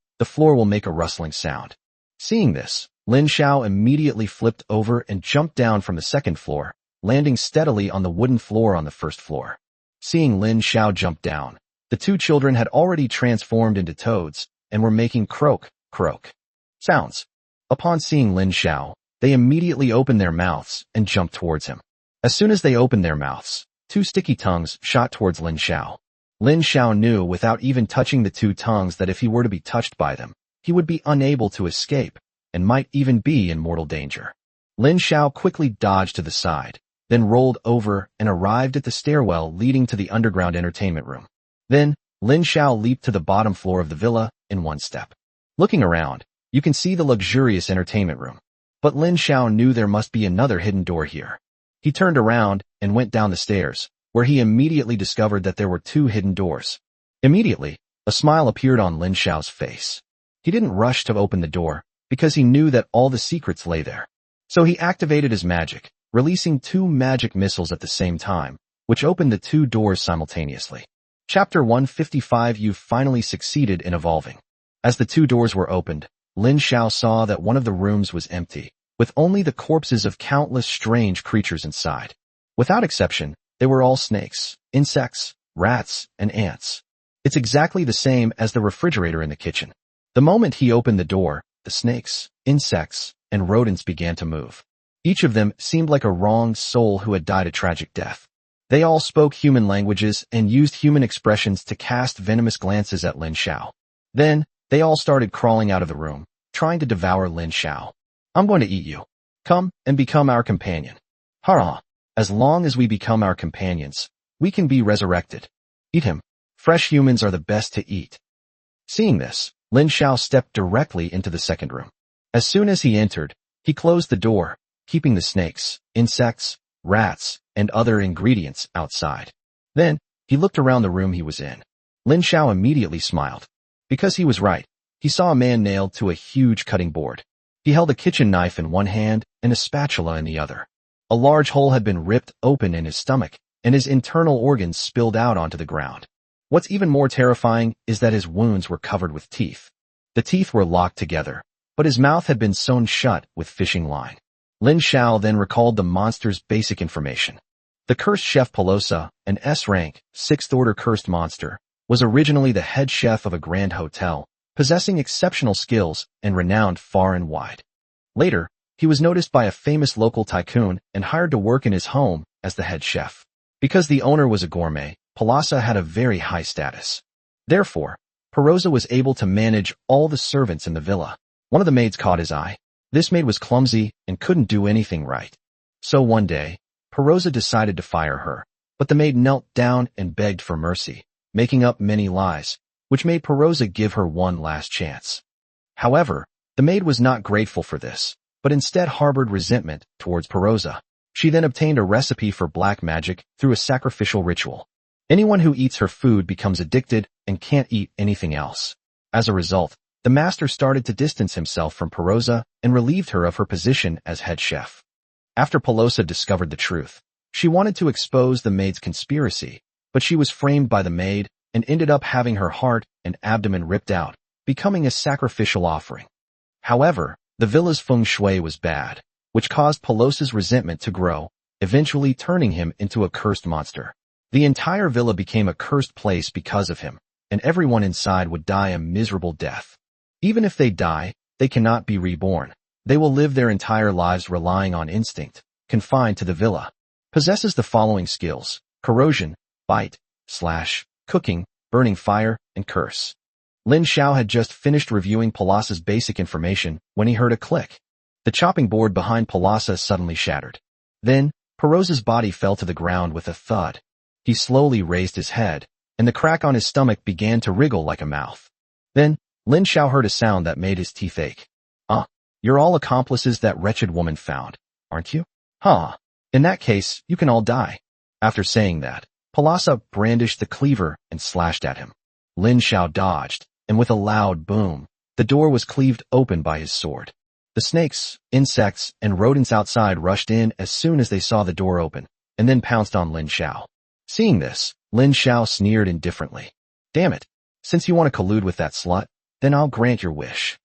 Speaker 1: will make a rustling sound. Seeing this, Lin Xiao immediately flipped over and jumped down from the second floor, landing steadily on the wooden floor on the first floor. Seeing Lin Xiao jump down, the two children had already transformed into toads and were making croak, croak sounds. Upon seeing Lin Xiao, they immediately opened their mouths and jumped towards him. As soon as they opened their mouths, two sticky tongues shot towards Lin Xiao. Lin Xiao knew without even touching the two tongues that if he were to be touched by them, he would be unable to escape and might even be in mortal danger. Lin Xiao quickly dodged to the side, then rolled over and arrived at the stairwell leading to the underground entertainment room. Then, Lin Xiao leaped to the bottom floor of the villa in one step. Looking around, you can see the luxurious entertainment room. But Lin Xiao knew there must be another hidden door here. He turned around and went down the stairs, where he immediately discovered that there were two hidden doors. Immediately, a smile appeared on Lin Xiao's face. He didn't rush to open the door, because he knew that all the secrets lay there. So he activated his magic, releasing two magic missiles at the same time, which opened the two doors simultaneously. Chapter 155. You finally succeeded in evolving. As the two doors were opened, Lin Xiao saw that one of the rooms was empty, with only the corpses of countless strange creatures inside. Without exception, they were all snakes, insects, rats, and ants. It's exactly the same as the refrigerator in the kitchen. The moment he opened the door, the snakes, insects, and rodents began to move. Each of them seemed like a wronged soul who had died a tragic death. They all spoke human languages and used human expressions to cast venomous glances at Lin Xiao. Then, they all started crawling out of the room, trying to devour Lin Xiao. I'm going to eat you. Come and become our companion. Hurrah! As long as we become our companions, we can be resurrected. Eat him. Fresh humans are the best to eat. Seeing this, Lin Xiao stepped directly into the second room. As soon as he entered, he closed the door, keeping the snakes, insects, rats, and other ingredients outside. Then, he looked around the room he was in. Lin Xiao immediately smiled. Because he was right, he saw a man nailed to a huge cutting board. He held a kitchen knife in one hand and a spatula in the other. A large hole had been ripped open in his stomach, and his internal organs spilled out onto the ground. What's even more terrifying is that his wounds were covered with teeth. The teeth were locked together, but his mouth had been sewn shut with fishing line. Lin Xiao then recalled the monster's basic information. The cursed chef Pelosa, an S-rank, 6th-order cursed monster, was originally the head chef of a grand hotel, possessing exceptional skills and renowned far and wide. Later, he was noticed by a famous local tycoon and hired to work in his home as the head chef. Because the owner was a gourmet, Pelosa had a very high status. Therefore, Perosa was able to manage all the servants in the villa. One of the maids caught his eye. This maid was clumsy and couldn't do anything right. So one day, Perosa decided to fire her, but the maid knelt down and begged for mercy, making up many lies, which made Perosa give her one last chance. However, the maid was not grateful for this, but instead harbored resentment towards Perosa. She then obtained a recipe for black magic through a sacrificial ritual. Anyone who eats her food becomes addicted and can't eat anything else. As a result, the master started to distance himself from Perosa and relieved her of her position as head chef. After Pelosa discovered the truth, she wanted to expose the maid's conspiracy, but she was framed by the maid and ended up having her heart and abdomen ripped out, becoming a sacrificial offering. However, the villa's feng shui was bad, which caused Pelosa's resentment to grow, eventually turning him into a cursed monster. The entire villa became a cursed place because of him, and everyone inside would die a miserable death. Even if they die, they cannot be reborn. They will live their entire lives relying on instinct, confined to the villa. Possesses the following skills: corrosion, bite, slash, cooking, burning fire, and curse. Lin Xiao had just finished reviewing Palassa's basic information when he heard a click. The chopping board behind Palassa suddenly shattered. Then, Perosa's body fell to the ground with a thud. He slowly raised his head, and the crack on his stomach began to wriggle like a mouth. Then, Lin Xiao heard a sound that made his teeth ache. You're all accomplices that wretched woman found, aren't you? In that case, you can all die. After saying that, Palassa brandished the cleaver and slashed at him. Lin Xiao dodged, and with a loud boom, the door was cleaved open by his sword. The snakes, insects, and rodents outside rushed in as soon as they saw the door open, and then pounced on Lin Xiao. Seeing this, Lin Xiao sneered indifferently. Damn it, since you want to collude with that slut, then I'll grant your wish.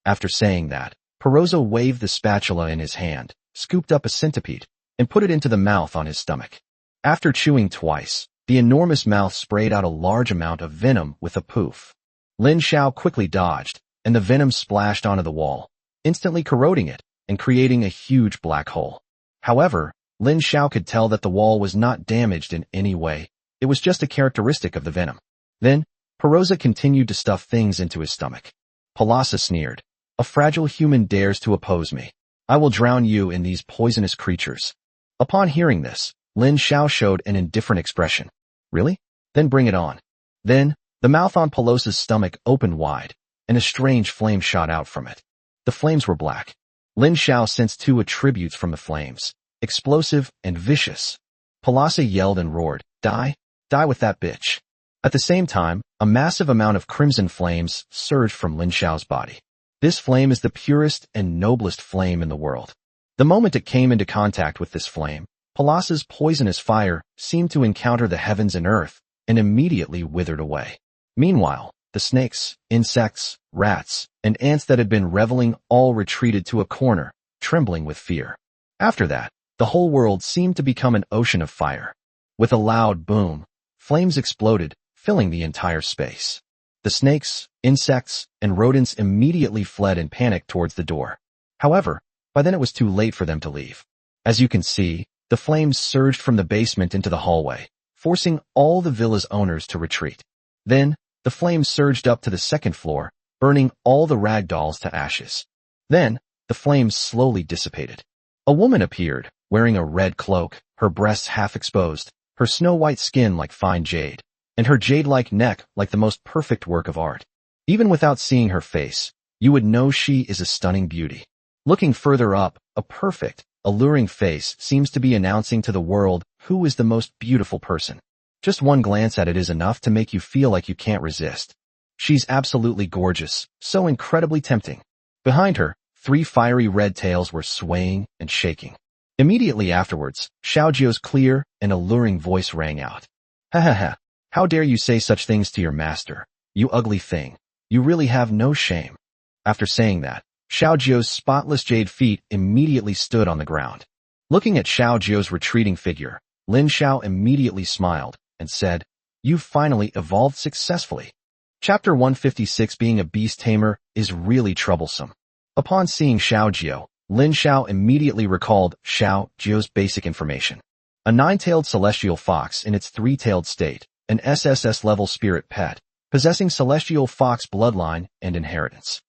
Speaker 1: After saying that, Perosa waved the spatula in his hand, scooped up a centipede, and put it into the mouth on his stomach. After chewing twice, the enormous mouth sprayed out a large amount of venom with a poof. Lin Xiao quickly dodged, and the venom splashed onto the wall, instantly corroding it and creating a huge black hole. However, Lin Xiao could tell that the wall was not damaged in any way. It was just a characteristic of the venom. Then, Perosa continued to stuff things into his stomach. Palassa sneered. A fragile human dares to oppose me. I will drown you in these poisonous creatures. Upon hearing this, Lin Xiao showed an indifferent expression. Really? Then bring it on. Then, the mouth on Palossa's stomach opened wide, and a strange flame shot out from it. The flames were black. Lin Xiao sensed two attributes from the flames: explosive and vicious. Palassa yelled and roared, Die! Die with that bitch! At the same time, a massive amount of crimson flames surged from Lin Xiao's body. This flame is the purest and noblest flame in the world. The moment it came into contact with this flame, Palassa's poisonous fire seemed to encounter the heavens and earth and immediately withered away. Meanwhile, the snakes, insects, rats, and ants that had been reveling all retreated to a corner, trembling with fear. After that, the whole world seemed to become an ocean of fire. With a loud boom, flames exploded, filling the entire space. The snakes, insects, and rodents immediately fled in panic towards the door. However, by then it was too late for them to leave. As you can see, the flames surged from the basement into the hallway, forcing all the villa's owners to retreat. Then, the flames surged up to the second floor, burning all the rag dolls to ashes. Then, the flames slowly dissipated. A woman appeared, wearing a red cloak, her breasts half exposed, her snow-white skin like fine jade, and her jade-like neck like the most perfect work of art. Even without seeing her face, you would know she is a stunning beauty. Looking further up, a perfect, alluring face seems to be announcing to the world who is the most beautiful person. Just one glance at it is enough to make you feel like you can't resist. She's absolutely gorgeous, so incredibly tempting. Behind her, 3 fiery red tails were swaying and shaking. Immediately afterwards, Xiaojio's clear and alluring voice rang out. Ha ha ha. How dare you say such things to your master, you ugly thing. You really have no shame. After saying that, Xiaojio's spotless jade feet immediately stood on the ground. Looking at Xiaojio's retreating figure, Lin Xiao immediately smiled and said, You've finally evolved successfully. Chapter 156 Being a beast tamer is really troublesome. Upon seeing Xiaojio, Lin Xiao immediately recalled Xiaojio's basic information. A 9-tailed celestial fox in its 3-tailed state, an SSS-level spirit pet, possessing celestial fox bloodline and inheritance.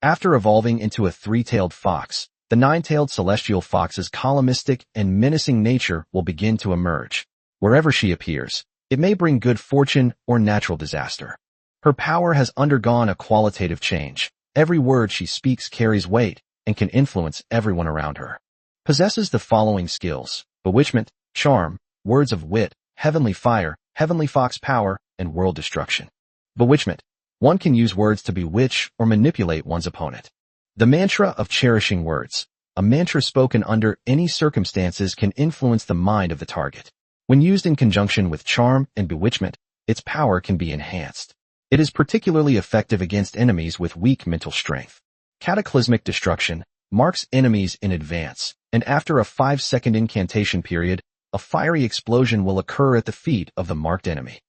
Speaker 1: After evolving into a 3-tailed fox, the 9-tailed celestial fox's columnistic and menacing nature will begin to emerge. Wherever she appears, it may bring good fortune or natural disaster. Her power has undergone a qualitative change. Every word she speaks carries weight and can influence everyone around her. Possesses the following skills: bewitchment, charm, words of wit, heavenly fire, heavenly fox power, and world destruction. Bewitchment. One can use words to bewitch or manipulate one's opponent. The mantra of cherishing words. A mantra spoken under any circumstances can influence the mind of the target. When used in conjunction with charm and bewitchment, its power can be enhanced. It is particularly effective against enemies with weak mental strength. Cataclysmic destruction marks enemies in advance and after a 5-second incantation period, a fiery explosion will occur at the feet of the marked enemy.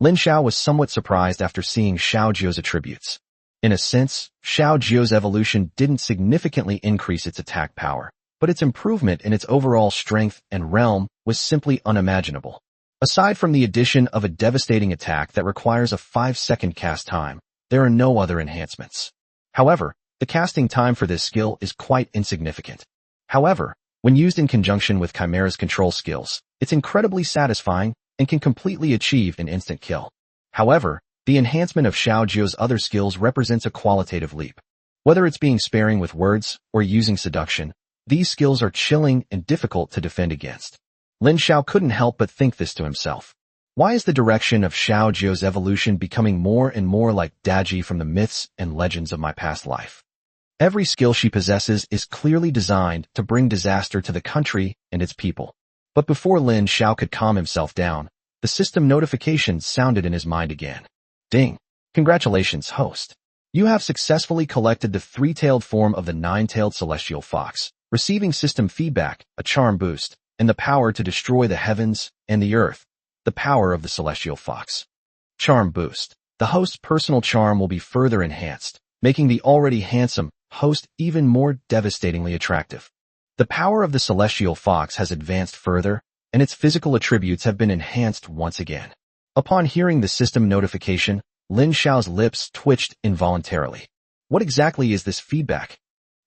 Speaker 1: Lin Xiao was somewhat surprised after seeing Xiao Jiu's attributes. In a sense, Xiao Jiu's evolution didn't significantly increase its attack power, but its improvement in its overall strength and realm was simply unimaginable. Aside from the addition of a devastating attack that requires a 5-second cast time, there are no other enhancements. However, the casting time for this skill is quite insignificant. However, when used in conjunction with Chimera's control skills, it's incredibly satisfying and can completely achieve an instant kill. However, the enhancement of Xiao Jiu's other skills represents a qualitative leap. Whether it's being sparing with words or using seduction, these skills are chilling and difficult to defend against. Lin Xiao couldn't help but think this to himself. Why is the direction of Xiao Jiu's evolution becoming more and more like Daji from the myths and legends of my past life? Every skill she possesses is clearly designed to bring disaster to the country and its people. But before Lin Xiao could calm himself down, the system notification sounded in his mind again. Ding! Congratulations, host. You have successfully collected the 3-tailed form of the 9-tailed celestial fox, receiving system feedback, a charm boost, and the power to destroy the heavens and the earth. The power of the celestial fox. Charm boost. The host's personal charm will be further enhanced, making the already handsome host even more devastatingly attractive. The power of the celestial fox has advanced further, and its physical attributes have been enhanced once again. Upon hearing the system notification, Lin Xiao's lips twitched involuntarily. What exactly is this feedback?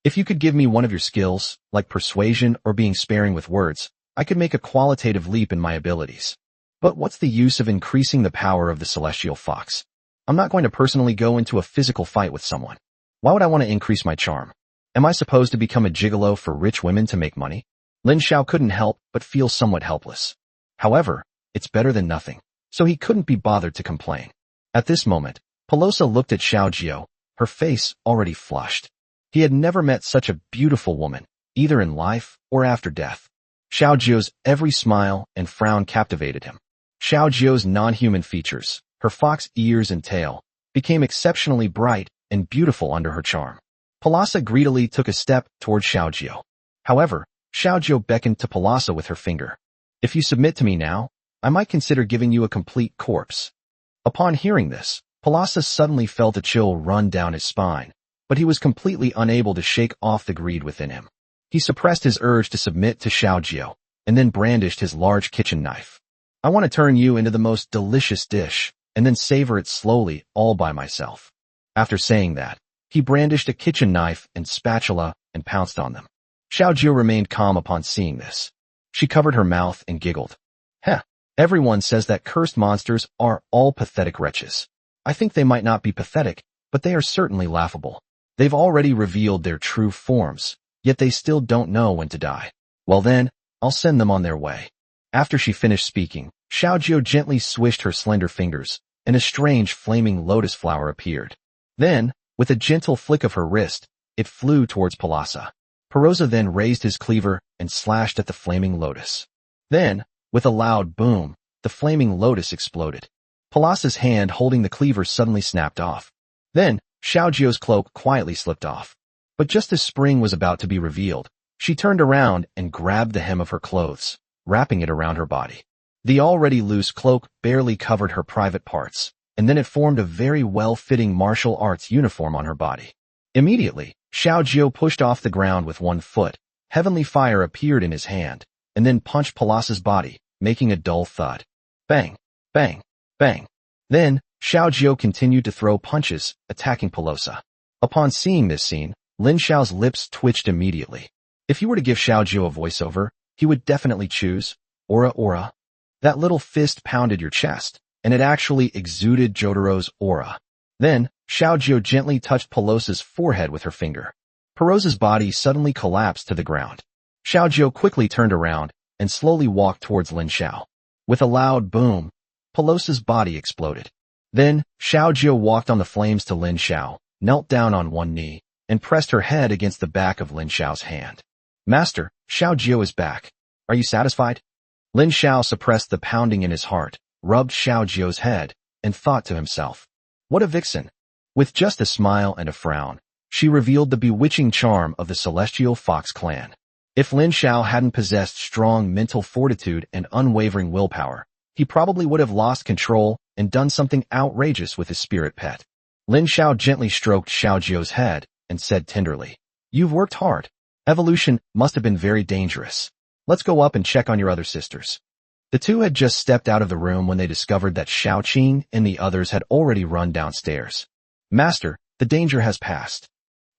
Speaker 1: If you could give me one of your skills, like persuasion or being sparing with words, I could make a qualitative leap in my abilities. But what's the use of increasing the power of the celestial fox? I'm not going to personally go into a physical fight with someone. Why would I want to increase my charm? Am I supposed to become a gigolo for rich women to make money? Lin Xiao couldn't help but feel somewhat helpless. However, it's better than nothing, so he couldn't be bothered to complain. At this moment, Pelosa looked at Xiao Jiu, her face already flushed. He had never met such a beautiful woman, either in life or after death. Xiao Jiu's every smile and frown captivated him. Xiao Jiu's non-human features, her fox ears and tail, became exceptionally bright and beautiful under her charm. Pelosa greedily took a step toward Xiao Jiu. However, Xiao Jiu beckoned to Pelosa with her finger. If you submit to me now, I might consider giving you a complete corpse. Upon hearing this, Pelosa suddenly felt a chill run down his spine, but he was completely unable to shake off the greed within him. He suppressed his urge to submit to Xiao Jiu, and then brandished his large kitchen knife. I want to turn you into the most delicious dish, and then savor it slowly all by myself. After saying that, he brandished a kitchen knife and spatula and pounced on them. Xiao Jiu remained calm upon seeing this. She covered her mouth and giggled. Heh, everyone says that cursed monsters are all pathetic wretches. I think they might not be pathetic, but they are certainly laughable. They've already revealed their true forms, yet they still don't know when to die. Well then, I'll send them on their way. After she finished speaking, Xiao Jiu gently swished her slender fingers, and a strange flaming lotus flower appeared. Then, with a gentle flick of her wrist, it flew towards Pelosa. Perosa then raised his cleaver and slashed at the flaming lotus. Then, with a loud boom, the flaming lotus exploded. Pelosa's hand holding the cleaver suddenly snapped off. Then, Xiao Jiu's cloak quietly slipped off. But just as spring was about to be revealed, she turned around and grabbed the hem of her clothes, wrapping it around her body. The already loose cloak barely covered her private parts, and then it formed a very well-fitting martial arts uniform on her body. Immediately, Xiao Jiu pushed off the ground with one foot. Heavenly fire appeared in his hand, and then punched Pelosa's body, making a dull thud. Bang, bang, bang. Then, Xiao Jiu continued to throw punches, attacking Pelosa. Upon seeing this scene, Lin Xiao's lips twitched immediately. If you were to give Xiao Jiu a voiceover, he would definitely choose Aura Aura. That little fist pounded your chest, and it actually exuded Jotaro's aura. Then, Xiao Jiu gently touched Pelosa's forehead with her finger. Perosa's body suddenly collapsed to the ground. Xiao Jiu quickly turned around and slowly walked towards Lin Xiao. With a loud boom, Pelosa's body exploded. Then, Xiao Jiu walked on the flames to Lin Xiao, knelt down on one knee, and pressed her head against the back of Lin Xiao's hand. Master, Xiao Jiu is back. Are you satisfied? Lin Xiao suppressed the pounding in his heart, rubbed Xiao Jiu's head, and thought to himself, what a vixen! With just a smile and a frown, she revealed the bewitching charm of the Celestial Fox clan. If Lin Xiao hadn't possessed strong mental fortitude and unwavering willpower, he probably would have lost control and done something outrageous with his spirit pet. Lin Xiao gently stroked Xiao Jiu's head and said tenderly, "You've worked hard. Evolution must have been very dangerous. Let's go up and check on your other sisters." The two had just stepped out of the room when they discovered that Xiao Qing and the others had already run downstairs. "Master, the danger has passed."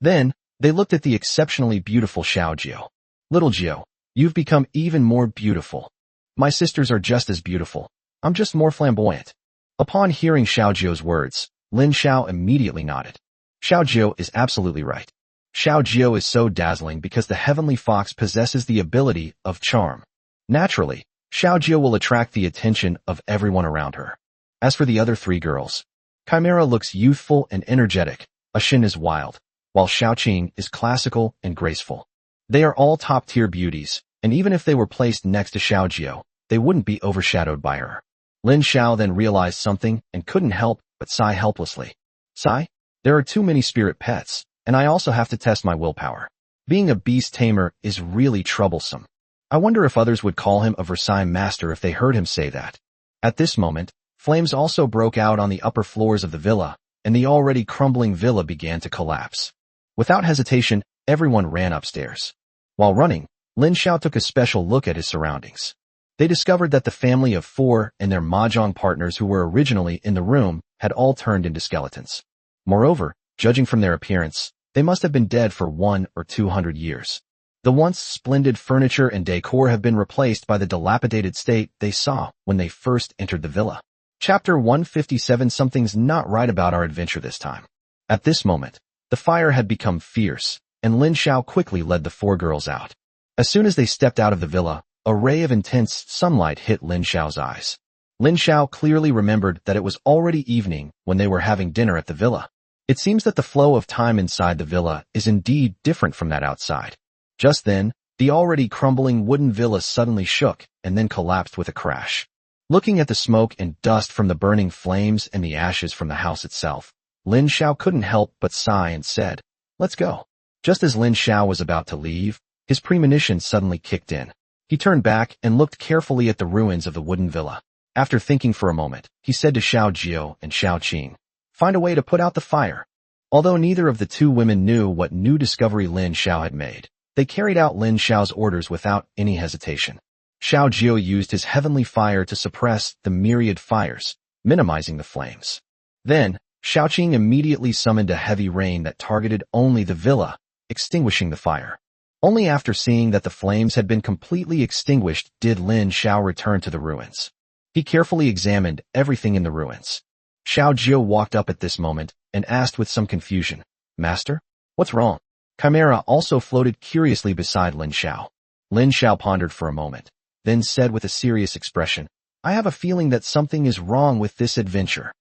Speaker 1: Then, they looked at the exceptionally beautiful Xiao Jiu. "Little Jiu, you've become even more beautiful. My sisters are just as beautiful. I'm just more flamboyant." Upon hearing Xiao Jiu's words, Lin Xiao immediately nodded. Xiao Jiu is absolutely right. Xiao Jiu is so dazzling because the heavenly fox possesses the ability of charm. Naturally, Xiao Jiu will attract the attention of everyone around her. As for the other three girls, Chimera looks youthful and energetic, Ashin is wild, while Xiaoqing is classical and graceful. They are all top-tier beauties, and even if they were placed next to Xiao Jiu, they wouldn't be overshadowed by her. Lin Xiao then realized something and couldn't help but sigh helplessly. "Sigh? There are too many spirit pets, and I also have to test my willpower. Being a beast tamer is really troublesome. I wonder if others would call him a Versailles master if they heard him say that." At this moment, flames also broke out on the upper floors of the villa, and the already crumbling villa began to collapse. Without hesitation, everyone ran upstairs. While running, Lin Xiao took a special look at his surroundings. They discovered that the family of four and their mahjong partners who were originally in the room had all turned into skeletons. Moreover, judging from their appearance, they must have been dead for 100 or 200 years. The once splendid furniture and decor have been replaced by the dilapidated state they saw when they first entered the villa. Chapter 157. Something's not right about our adventure this time. At this moment, the fire had become fierce, and Lin Xiao quickly led the four girls out. As soon as they stepped out of the villa, a ray of intense sunlight hit Lin Xiao's eyes. Lin Xiao clearly remembered that it was already evening when they were having dinner at the villa. It seems that the flow of time inside the villa is indeed different from that outside. Just then, the already crumbling wooden villa suddenly shook and then collapsed with a crash. Looking at the smoke and dust from the burning flames and the ashes from the house itself, Lin Xiao couldn't help but sigh and said, "Let's go." Just as Lin Xiao was about to leave, his premonition suddenly kicked in. He turned back and looked carefully at the ruins of the wooden villa. After thinking for a moment, he said to Xiao Jiu and Xiao Qing, "Find a way to put out the fire." Although neither of the two women knew what new discovery Lin Xiao had made, they carried out Lin Xiao's orders without any hesitation. Xiao Jiu used his heavenly fire to suppress the myriad fires, minimizing the flames. Then, Xiaoqing immediately summoned a heavy rain that targeted only the villa, extinguishing the fire. Only after seeing that the flames had been completely extinguished did Lin Xiao return to the ruins. He carefully examined everything in the ruins. Xiao Jiu walked up at this moment and asked with some confusion, "Master, what's wrong?" Chimera also floated curiously beside Lin Xiao. Lin Xiao pondered for a moment, then said with a serious expression, "I have a feeling that something is wrong with this adventure.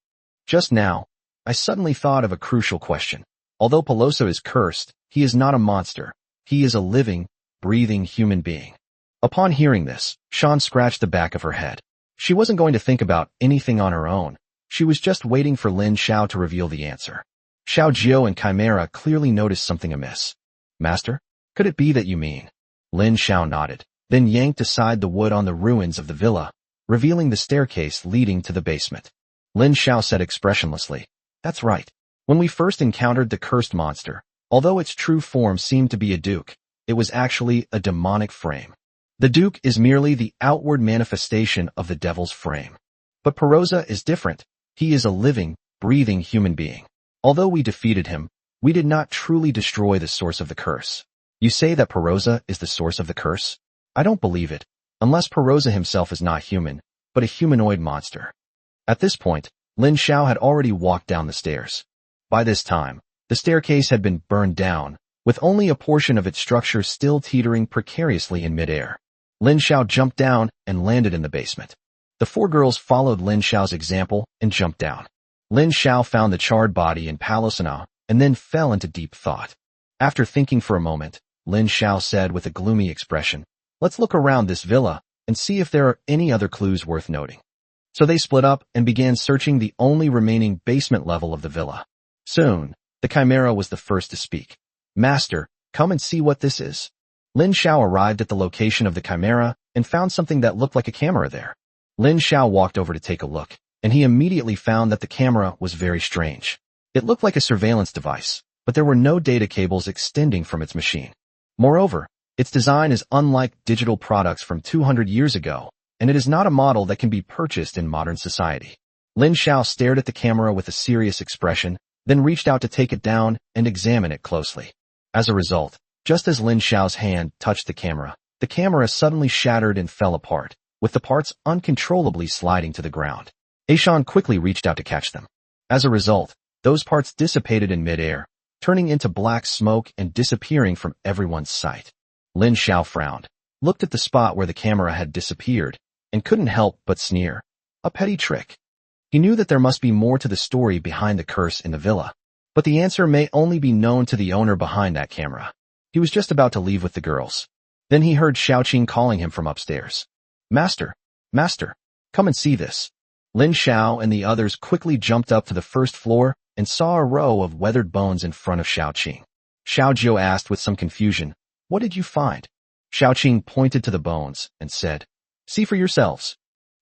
Speaker 1: Just now, I suddenly thought of a crucial question. Although Pelosa is cursed, he is not a monster. He is a living, breathing human being." Upon hearing this, Shan scratched the back of her head. She wasn't going to think about anything on her own. She was just waiting for Lin Xiao to reveal the answer. Xiao Jiu and Chimera clearly noticed something amiss. "Master, could it be that you mean?" Lin Xiao nodded, then yanked aside the wood on the ruins of the villa, revealing the staircase leading to the basement. Lin Xiao said expressionlessly, "That's right. When we first encountered the cursed monster, although its true form seemed to be a duke, it was actually a demonic frame. The duke is merely the outward manifestation of the devil's frame. But Perosa is different. He is a living, breathing human being. Although we defeated him, we did not truly destroy the source of the curse." "You say that Perosa is the source of the curse? I don't believe it, unless Perosa himself is not human, but a humanoid monster." At this point, Lin Xiao had already walked down the stairs. By this time, the staircase had been burned down, with only a portion of its structure still teetering precariously in midair. Lin Xiao jumped down and landed in the basement. The four girls followed Lin Xiao's example and jumped down. Lin Xiao found the charred body in Palestina and then fell into deep thought. After thinking for a moment, Lin Xiao said with a gloomy expression, "Let's look around this villa and see if there are any other clues worth noting." So they split up and began searching the only remaining basement level of the villa. Soon, the Chimera was the first to speak. "Master, come and see what this is." Lin Xiao arrived at the location of the chimera and found something that looked like a camera there. Lin Xiao walked over to take a look, and he immediately found that the camera was very strange. It looked like a surveillance device, but there were no data cables extending from its machine. Moreover, its design is unlike digital products from 200 years ago, and it is not a model that can be purchased in modern society. Lin Xiao stared at the camera with a serious expression, then reached out to take it down and examine it closely. As a result, just as Lin Xiao's hand touched the camera suddenly shattered and fell apart, with the parts uncontrollably sliding to the ground. Aishan quickly reached out to catch them. As a result, those parts dissipated in midair, turning into black smoke and disappearing from everyone's sight. Lin Xiao frowned, looked at the spot where the camera had disappeared, and couldn't help but sneer. A petty trick. He knew that there must be more to the story behind the curse in the villa, but the answer may only be known to the owner behind that camera. He was just about to leave with the girls. Then he heard Xiaoqing calling him from upstairs. Master, come and see this. Lin Xiao and the others quickly jumped up to the first floor and saw a row of weathered bones in front of Xiaoqing. Xiaojiu asked with some confusion, "What did you find?" Xiaoqing pointed to the bones and said, "See for yourselves."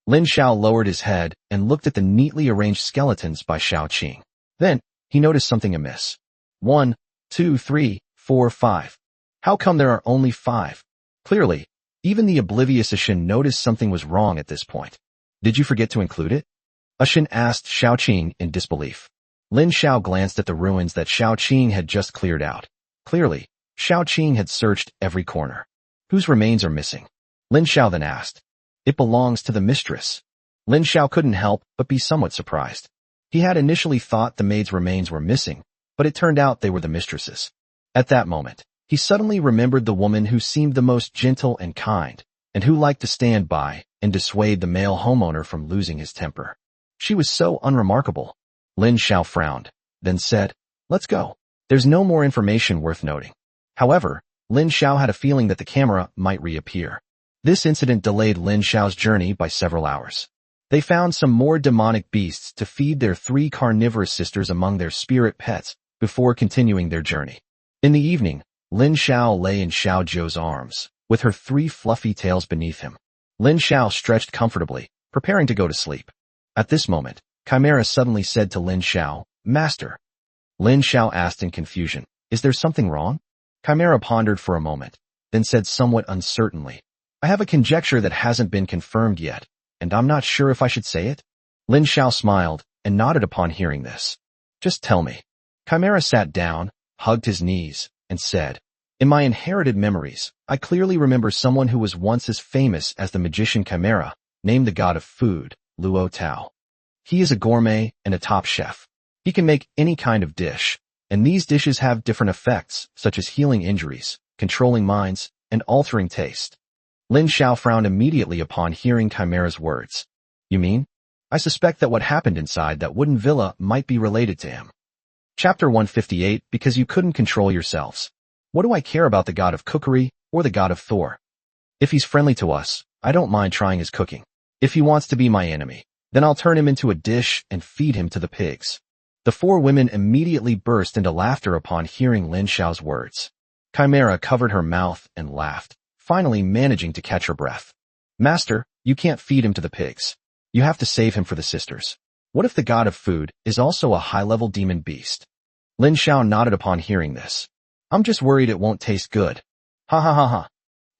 Speaker 1: Lin Xiao lowered his head and looked at the neatly arranged skeletons by Xiaoqing. Then, he noticed something amiss. 1, 2, 3, 4, 5. How come there are only 5? Clearly, even the oblivious Ashin noticed something was wrong at this point. Did you forget to include it? Ashin asked Xiaoqing in disbelief. Lin Xiao glanced at the ruins that Xiaoqing had just cleared out. Clearly, Xiaoqing had searched every corner. Whose remains are missing? Lin Xiao then asked. It belongs to the mistress. Lin Xiao couldn't help but be somewhat surprised. He had initially thought the maid's remains were missing, but it turned out they were the mistress's. At that moment, he suddenly remembered the woman who seemed the most gentle and kind, and who liked to stand by and dissuade the male homeowner from losing his temper. She was so unremarkable. Lin Xiao frowned, then said, "Let's go." There's no more information worth noting. However, Lin Xiao had a feeling that the camera might reappear. This incident delayed Lin Xiao's journey by several hours. They found some more demonic beasts to feed their 3 carnivorous sisters among their spirit pets before continuing their journey. In the evening, Lin Xiao lay in Xiaojiu's arms, with her 3 fluffy tails beneath him. Lin Xiao stretched comfortably, preparing to go to sleep. At this moment, Chimera suddenly said to Lin Xiao, "Master." Lin Xiao asked in confusion, "Is there something wrong?" Chimera pondered for a moment, then said somewhat uncertainly, "I have a conjecture that hasn't been confirmed yet, and I'm not sure if I should say it." Lin Xiao smiled and nodded upon hearing this. "Just tell me." Chimera sat down, hugged his knees, and said, "In my inherited memories, I clearly remember someone who was once as famous as the magician Chimera, named the god of food, Luo Tao. He is a gourmet and a top chef. He can make any kind of dish, and these dishes have different effects, such as healing injuries, controlling minds, and altering taste." Lin Xiao frowned immediately upon hearing Chimera's words. "You mean? I suspect that what happened inside that wooden villa might be related to him." Chapter 158, Because you couldn't control yourselves. What do I care about the god of cookery or the god of Thor? If he's friendly to us, I don't mind trying his cooking. If he wants to be my enemy, then I'll turn him into a dish and feed him to the pigs. The 4 women immediately burst into laughter upon hearing Lin Xiao's words. Chimera covered her mouth and laughed, finally managing to catch her breath. "Master, you can't feed him to the pigs. You have to save him for the sisters. What if the god of food is also a high-level demon beast?" Lin Xiao nodded upon hearing this. "I'm just worried it won't taste good." Ha ha ha ha.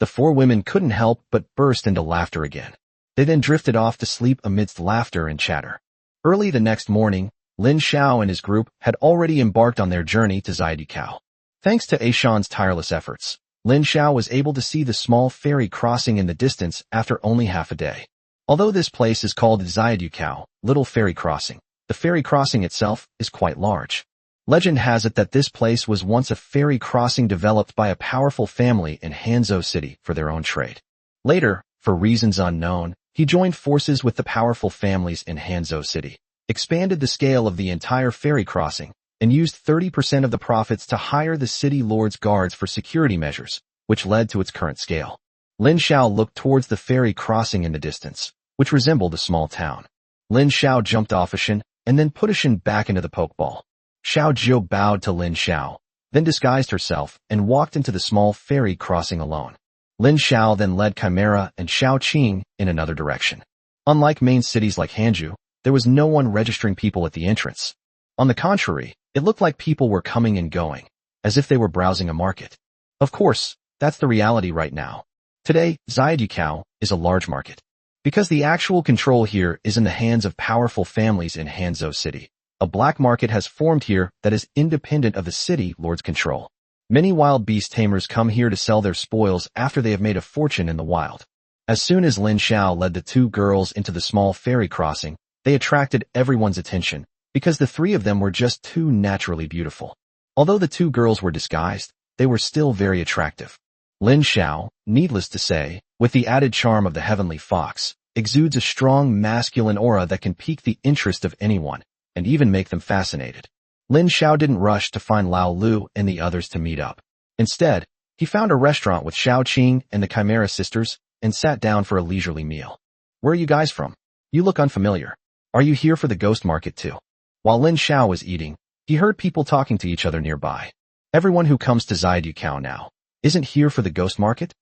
Speaker 1: The 4 women couldn't help but burst into laughter again. They then drifted off to sleep amidst laughter and chatter. Early the next morning, Lin Xiao and his group had already embarked on their journey to Xiaoduqiao. Thanks to Aishan's tireless efforts, Lin Xiao was able to see the small ferry crossing in the distance after only half a day. Although this place is called Xiaoduqiao, Little Ferry Crossing, the ferry crossing itself is quite large. Legend has it that this place was once a ferry crossing developed by a powerful family in Hanzhou City for their own trade. Later, for reasons unknown, he joined forces with the powerful families in Hanzhou City, expanded the scale of the entire ferry crossing, and used 30% of the profits to hire the city lord's guards for security measures, which led to its current scale. Lin Xiao looked towards the ferry crossing in the distance, which resembled a small town. Lin Xiao jumped off Ashin and then put Ashin back into the pokeball. Xiaojiu bowed to Lin Xiao, then disguised herself and walked into the small ferry crossing alone. Lin Xiao then led Chimera and Xiao Qing in another direction. Unlike main cities like Hanzhou, there was no one registering people at the entrance. On the contrary, it looked like people were coming and going, as if they were browsing a market. Of course, that's the reality right now. Today, Xiaoduqiao is a large market. Because the actual control here is in the hands of powerful families in Hanzhou City. A black market has formed here that is independent of the city lord's control. Many wild beast tamers come here to sell their spoils after they have made a fortune in the wild. As soon as Lin Xiao led the two girls into the small ferry crossing, they attracted everyone's attention, because the three of them were just too naturally beautiful. Although the two girls were disguised, they were still very attractive. Lin Xiao, needless to say, with the added charm of the heavenly fox, exudes a strong masculine aura that can pique the interest of anyone, and even make them fascinated. Lin Xiao didn't rush to find Lao Lu and the others to meet up. Instead, he found a restaurant with Xiao Qing and the Chimera sisters and sat down for a leisurely meal. Where are you guys from? You look unfamiliar. Are you here for the ghost market too? While Lin Xiao was eating, he heard people talking to each other nearby. Everyone who comes to Xiaoduqiao now isn't here for the ghost market?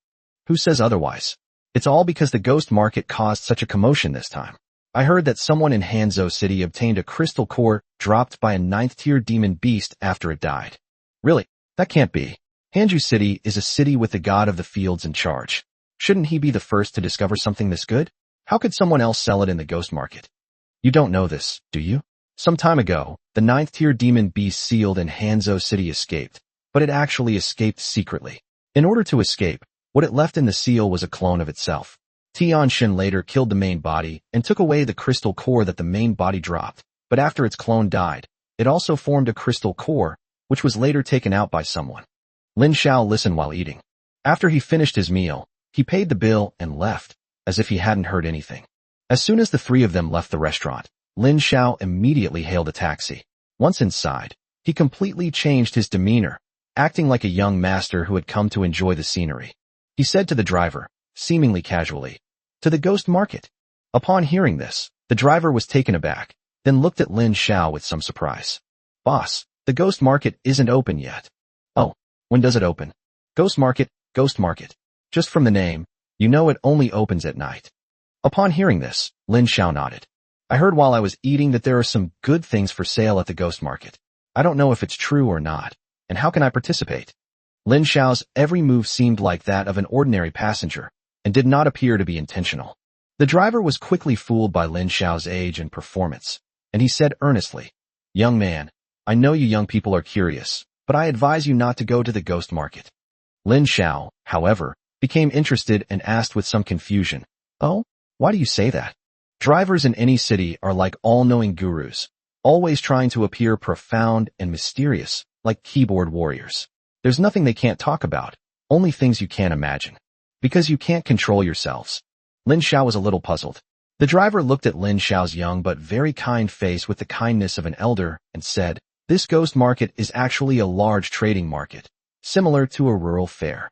Speaker 1: Who says otherwise? It's all because the ghost market caused such a commotion this time. I heard that someone in Hanzhou City obtained a crystal core dropped by a 9th-tier demon beast after it died. Really? That can't be. Hanzhou City is a city with the god of the fields in charge. Shouldn't he be the first to discover something this good? How could someone else sell it in the ghost market? You don't know this, do you? Some time ago, the 9th-tier demon beast sealed in Hanzhou City escaped, but it actually escaped secretly. In order to escape, what it left in the seal was a clone of itself. Tianxin later killed the main body and took away the crystal core that the main body dropped, but after its clone died, it also formed a crystal core, which was later taken out by someone. Lin Xiao listened while eating. After he finished his meal, he paid the bill and left, as if he hadn't heard anything. As soon as the three of them left the restaurant, Lin Xiao immediately hailed a taxi. Once inside, he completely changed his demeanor, acting like a young master who had come to enjoy the scenery. He said to the driver, seemingly casually, "To the ghost market." Upon hearing this, the driver was taken aback, then looked at Lin Xiao with some surprise. "Boss, the ghost market isn't open yet." "Oh, when does it open?" Ghost market. Just from the name, you know it only opens at night." Upon hearing this, Lin Xiao nodded. "I heard while I was eating that there are some good things for sale at the ghost market. I don't know if it's true or not, and how can I participate?" Lin Xiao's every move seemed like that of an ordinary passenger, and did not appear to be intentional. The driver was quickly fooled by Lin Xiao's age and performance, and he said earnestly, "Young man, I know you young people are curious, but I advise you not to go to the ghost market." Lin Xiao, however, became interested and asked with some confusion, "Oh, why do you say that?" Drivers in any city are like all-knowing gurus, always trying to appear profound and mysterious, like keyboard warriors. There's nothing they can't talk about, only things you can't imagine. Because you can't control yourselves. Lin Xiao was a little puzzled. The driver looked at Lin Xiao's young but very kind face with the kindness of an elder and said, "This ghost market is actually a large trading market, similar to a rural fair.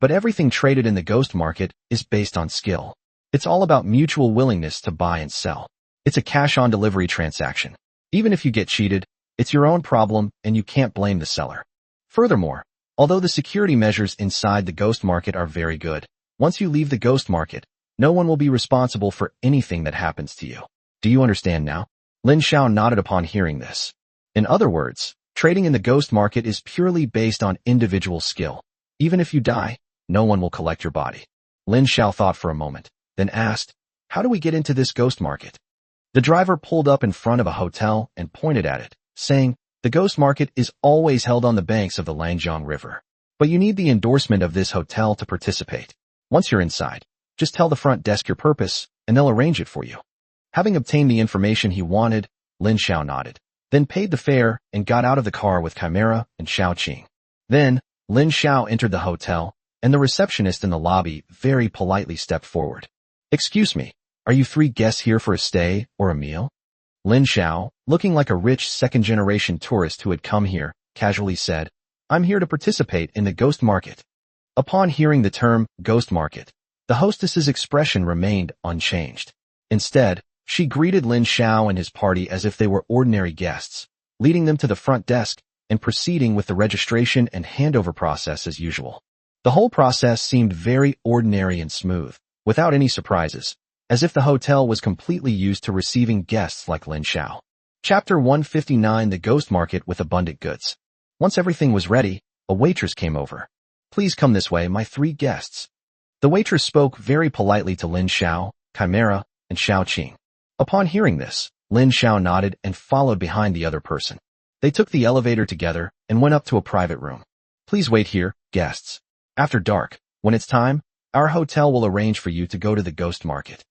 Speaker 1: But everything traded in the ghost market is based on skill. It's all about mutual willingness to buy and sell. It's a cash-on-delivery transaction. Even if you get cheated, it's your own problem and you can't blame the seller. Furthermore, although the security measures inside the ghost market are very good, once you leave the ghost market, no one will be responsible for anything that happens to you. Do you understand now?" Lin Xiao nodded upon hearing this. In other words, trading in the ghost market is purely based on individual skill. Even if you die, no one will collect your body. Lin Xiao thought for a moment, then asked, "How do we get into this ghost market?" The driver pulled up in front of a hotel and pointed at it, saying, "The ghost market is always held on the banks of the Langjiang River. But you need the endorsement of this hotel to participate. Once you're inside, just tell the front desk your purpose, and they'll arrange it for you." Having obtained the information he wanted, Lin Xiao nodded, then paid the fare and got out of the car with Chimera and Xiao Qing. Then, Lin Xiao entered the hotel, and the receptionist in the lobby very politely stepped forward. "Excuse me, are you three guests here for a stay or a meal?" Lin Xiao, looking like a rich second-generation tourist who had come here, casually said, "I'm here to participate in the ghost market." Upon hearing the term ghost market, the hostess's expression remained unchanged. Instead, she greeted Lin Xiao and his party as if they were ordinary guests, leading them to the front desk and proceeding with the registration and handover process as usual. The whole process seemed very ordinary and smooth, without any surprises, as if the hotel was completely used to receiving guests like Lin Xiao. Chapter 159: The Ghost Market with Abundant Goods. Once everything was ready, a waitress came over. "Please come this way, my 3 guests." The waitress spoke very politely to Lin Xiao, Chimera, and Xiao Qing. Upon hearing this, Lin Xiao nodded and followed behind the other person. They took the elevator together and went up to a private room. "Please wait here, guests. After dark, when it's time, our hotel will arrange for you to go to the ghost market."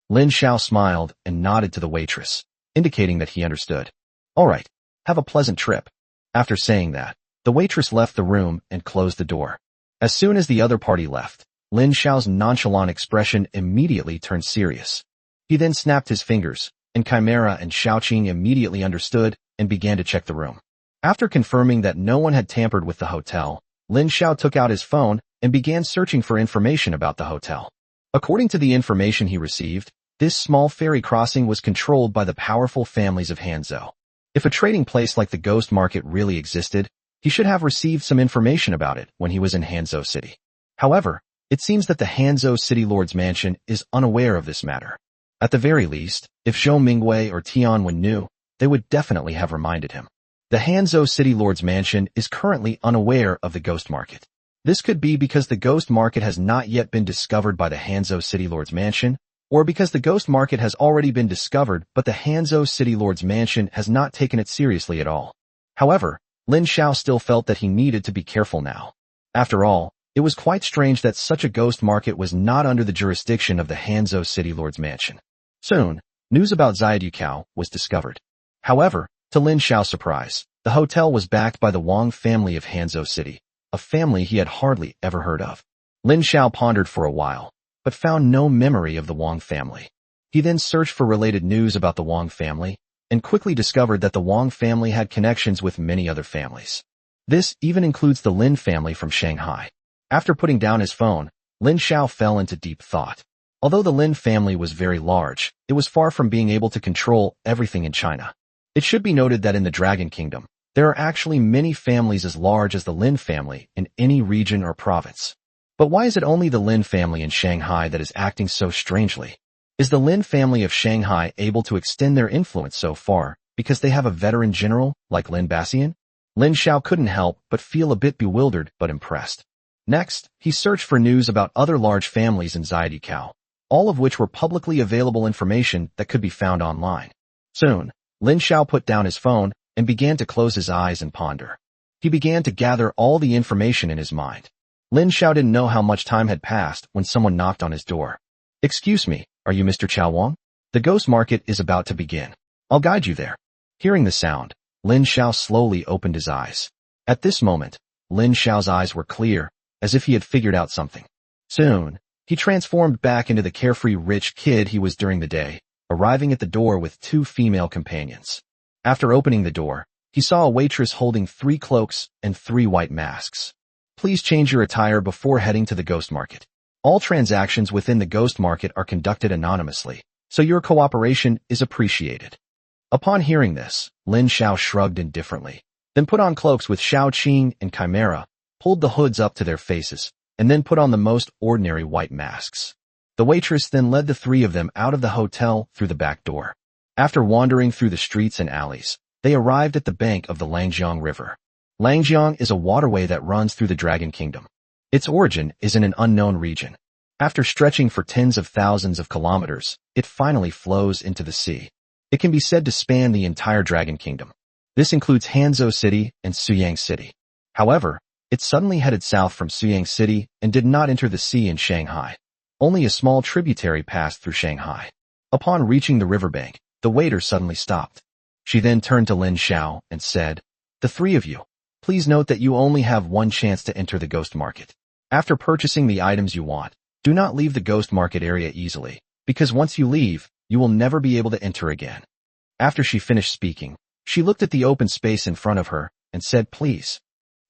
Speaker 1: Lin Xiao smiled and nodded to the waitress, indicating that he understood. "All right, have a pleasant trip." After saying that, the waitress left the room and closed the door. As soon as the other party left, Lin Xiao's nonchalant expression immediately turned serious. He then snapped his fingers, and Chimera and Xiaoqing immediately understood and began to check the room. After confirming that no one had tampered with the hotel, Lin Xiao took out his phone and began searching for information about the hotel. According to the information he received, this small ferry crossing was controlled by the powerful families of Hanzhou. If a trading place like the ghost market really existed, he should have received some information about it when he was in Hanzhou City. However, it seems that the Hanzhou City Lord's mansion is unaware of this matter. At the very least, if Zhou Mingwei or Tianwen knew, they would definitely have reminded him. The Hanzhou City Lord's mansion is currently unaware of the ghost market. This could be because the ghost market has not yet been discovered by the Hanzhou City Lord's mansion, or because the ghost market has already been discovered but the Hanzhou City Lord's mansion has not taken it seriously at all. However, Lin Xiao still felt that he needed to be careful now. After all, it was quite strange that such a ghost market was not under the jurisdiction of the Hanzhou City Lord's mansion. Soon, news about Xiaoduqiao was discovered. However, to Lin Xiao's surprise, the hotel was backed by the Wang family of Hanzhou City, a family he had hardly ever heard of. Lin Xiao pondered for a while, but found no memory of the Wang family. He then searched for related news about the Wang family, and quickly discovered that the Wang family had connections with many other families. This even includes the Lin family from Shanghai. After putting down his phone, Lin Xiao fell into deep thought. Although the Lin family was very large, it was far from being able to control everything in China. It should be noted that in the Dragon Kingdom, there are actually many families as large as the Lin family in any region or province. But why is it only the Lin family in Shanghai that is acting so strangely? Is the Lin family of Shanghai able to extend their influence so far because they have a veteran general like Lin Baxian? Lin Xiao couldn't help but feel a bit bewildered but impressed. Next, he searched for news about other large families in Xiaoduqiao, all of which were publicly available information that could be found online. Soon, Lin Xiao put down his phone and began to close his eyes and ponder. He began to gather all the information in his mind. Lin Xiao didn't know how much time had passed when someone knocked on his door. "Excuse me, are you Mr. Chao Wang? The ghost market is about to begin. I'll guide you there." Hearing the sound, Lin Xiao slowly opened his eyes. At this moment, Lin Xiao's eyes were clear, as if he had figured out something. Soon, he transformed back into the carefree rich kid he was during the day, arriving at the door with 2 female companions. After opening the door, he saw a waitress holding 3 cloaks and 3 white masks. "Please change your attire before heading to the ghost market. All transactions within the ghost market are conducted anonymously, so your cooperation is appreciated." Upon hearing this, Lin Xiao shrugged indifferently, then put on cloaks with Xiaoqing and Chimera, pulled the hoods up to their faces, and then put on the most ordinary white masks. The waitress then led the 3 of them out of the hotel through the back door. After wandering through the streets and alleys, they arrived at the bank of the Langjiang River. Langjiang is a waterway that runs through the Dragon Kingdom. Its origin is in an unknown region. After stretching for tens of thousands of kilometers, it finally flows into the sea. It can be said to span the entire Dragon Kingdom. This includes Hanzhou City and Suyang City. However, it suddenly headed south from Suyang City and did not enter the sea in Shanghai. Only a small tributary passed through Shanghai. Upon reaching the riverbank, the waiter suddenly stopped. She then turned to Lin Xiao and said, "The 3 of you, please note that you only have 1 chance to enter the ghost market. After purchasing the items you want, do not leave the ghost market area easily, because once you leave, you will never be able to enter again." After she finished speaking, she looked at the open space in front of her and said, "Please."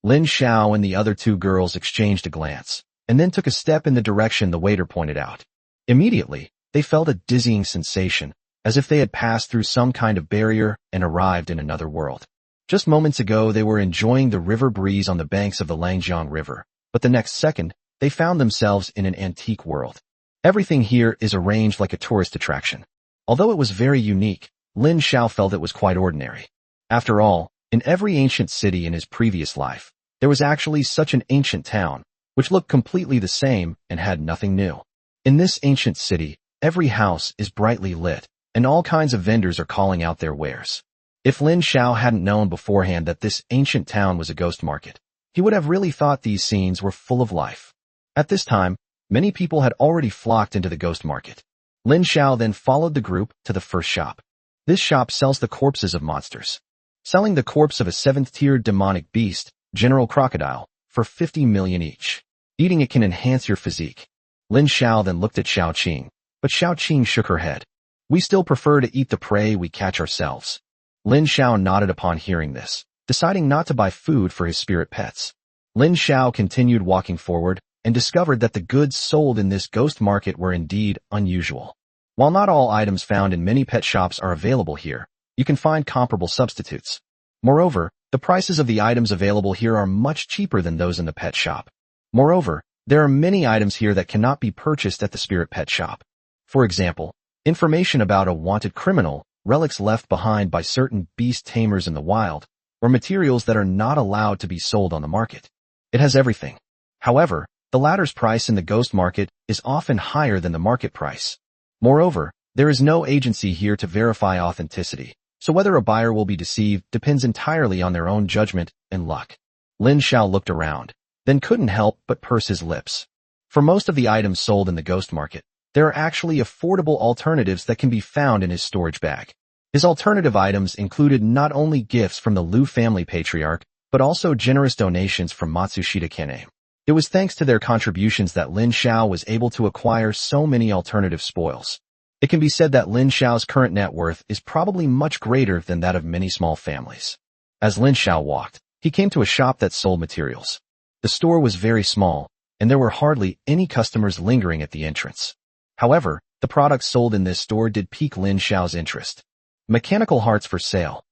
Speaker 1: Lin Xiao and the other 2 girls exchanged a glance, and then took a step in the direction the waiter pointed out. Immediately, they felt a dizzying sensation, as if they had passed through some kind of barrier and arrived in another world. Just moments ago, they were enjoying the river breeze on the banks of the Langjiang River, but the next second, they found themselves in an antique world. Everything here is arranged like a tourist attraction. Although it was very unique, Lin Xiao felt it was quite ordinary. After all, in every ancient city in his previous life, there was actually such an ancient town, which looked completely the same and had nothing new. In this ancient city, every house is brightly lit, and all kinds of vendors are calling out their wares. If Lin Xiao hadn't known beforehand that this ancient town was a ghost market, he would have really thought these scenes were full of life. At this time, many people had already flocked into the ghost market. Lin Xiao then followed the group to the first shop. This shop sells the corpses of monsters. Selling the corpse of a 7th-tier demonic beast, General Crocodile, for 50 million each. Eating it can enhance your physique. Lin Xiao then looked at Xiao Qing, but Xiao Qing shook her head. We still prefer to eat the prey we catch ourselves. Lin Xiao nodded upon hearing this, deciding not to buy food for his spirit pets. Lin Xiao continued walking forward and discovered that the goods sold in this ghost market were indeed unusual. While not all items found in many pet shops are available here, you can find comparable substitutes. Moreover, the prices of the items available here are much cheaper than those in the pet shop. Moreover, there are many items here that cannot be purchased at the spirit pet shop. For example, information about a wanted criminal, relics left behind by certain beast tamers in the wild, or materials that are not allowed to be sold on the market. It has everything. However, the latter's price in the ghost market is often higher than the market price. Moreover, there is no agency here to verify authenticity, so whether a buyer will be deceived depends entirely on their own judgment and luck. Lin Xiao looked around, then couldn't help but purse his lips. For most of the items sold in the ghost market, there are actually affordable alternatives that can be found in his storage bag. His alternative items included not only gifts from the Liu family patriarch, but also generous donations from Matsushita Kane. It was thanks to their contributions that Lin Xiao was able to acquire so many alternative spoils. It can be said that Lin Xiao's current net worth is probably much greater than that of many small families. As Lin Xiao walked, he came to a shop that sold materials. The store was very small, and there were hardly any customers lingering at the entrance. However, the products sold in this store did pique Lin Xiao's interest. Mechanical hearts for sale.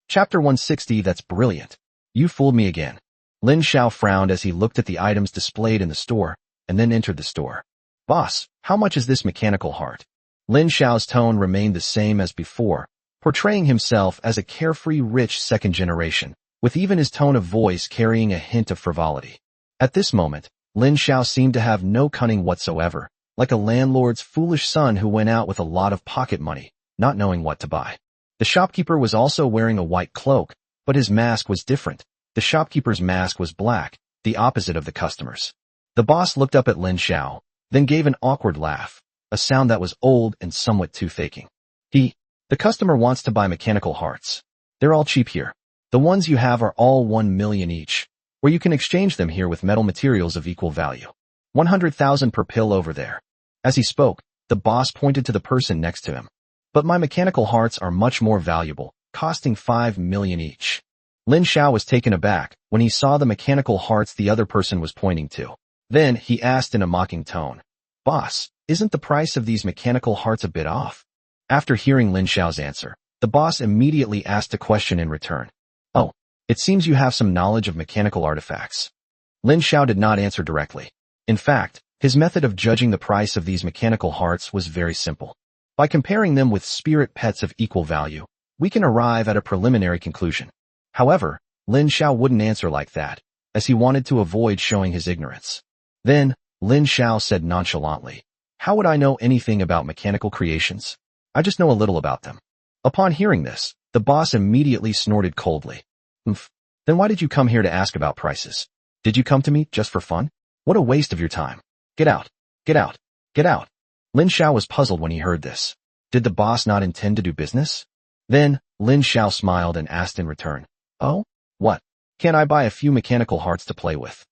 Speaker 1: Chapter 160. That's brilliant. You fooled me again. Lin Xiao frowned as he looked at the items displayed in the store, and then entered the store. Boss, how much is this mechanical heart? Lin Xiao's tone remained the same as before, portraying himself as a carefree rich second generation, with even his tone of voice carrying a hint of frivolity. At this moment, Lin Xiao seemed to have no cunning whatsoever, like a landlord's foolish son who went out with a lot of pocket money, not knowing what to buy. The shopkeeper was also wearing a white cloak, but his mask was different. The shopkeeper's mask was black, the opposite of the customer's. The boss looked up at Lin Xiao, then gave an awkward laugh, a sound that was old and somewhat tooth-aching. The customer wants to buy mechanical hearts. They're all cheap here. The ones you have are all 1 million each, where you can exchange them here with metal materials of equal value. 100,000 per pill over there. As he spoke, the boss pointed to the person next to him. But my mechanical hearts are much more valuable, costing 5 million each. Lin Xiao was taken aback when he saw the mechanical hearts the other person was pointing to. Then he asked in a mocking tone, Boss, isn't the price of these mechanical hearts a bit off? After hearing Lin Xiao's answer, the boss immediately asked a question in return. Oh, it seems you have some knowledge of mechanical artifacts. Lin Xiao did not answer directly. In fact, his method of judging the price of these mechanical hearts was very simple. By comparing them with spirit pets of equal value, we can arrive at a preliminary conclusion. However, Lin Xiao wouldn't answer like that, as he wanted to avoid showing his ignorance. Then, Lin Xiao said nonchalantly, How would I know anything about mechanical creations? I just know a little about them. Upon hearing this, the boss immediately snorted coldly. Then why did you come here to ask about prices? Did you come to me just for fun? What a waste of your time. Get out. Get out. Get out. Lin Xiao was puzzled when he heard this. Did the boss not intend to do business? Then, Lin Xiao smiled and asked in return, Oh? What? Can I buy a few mechanical hearts to play with?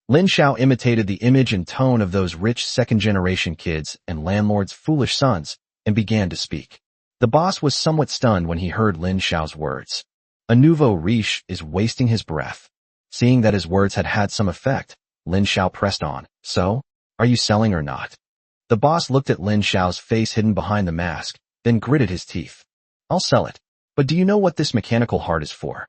Speaker 1: Lin Xiao imitated the image and tone of those rich second-generation kids and landlords' foolish sons, and began to speak. The boss was somewhat stunned when he heard Lin Xiao's words. A nouveau riche is wasting his breath. Seeing that his words had had some effect, Lin Xiao pressed on. So, are you selling or not? The boss looked at Lin Xiao's face hidden behind the mask, then gritted his teeth. I'll sell it. But do you know what this mechanical heart is for?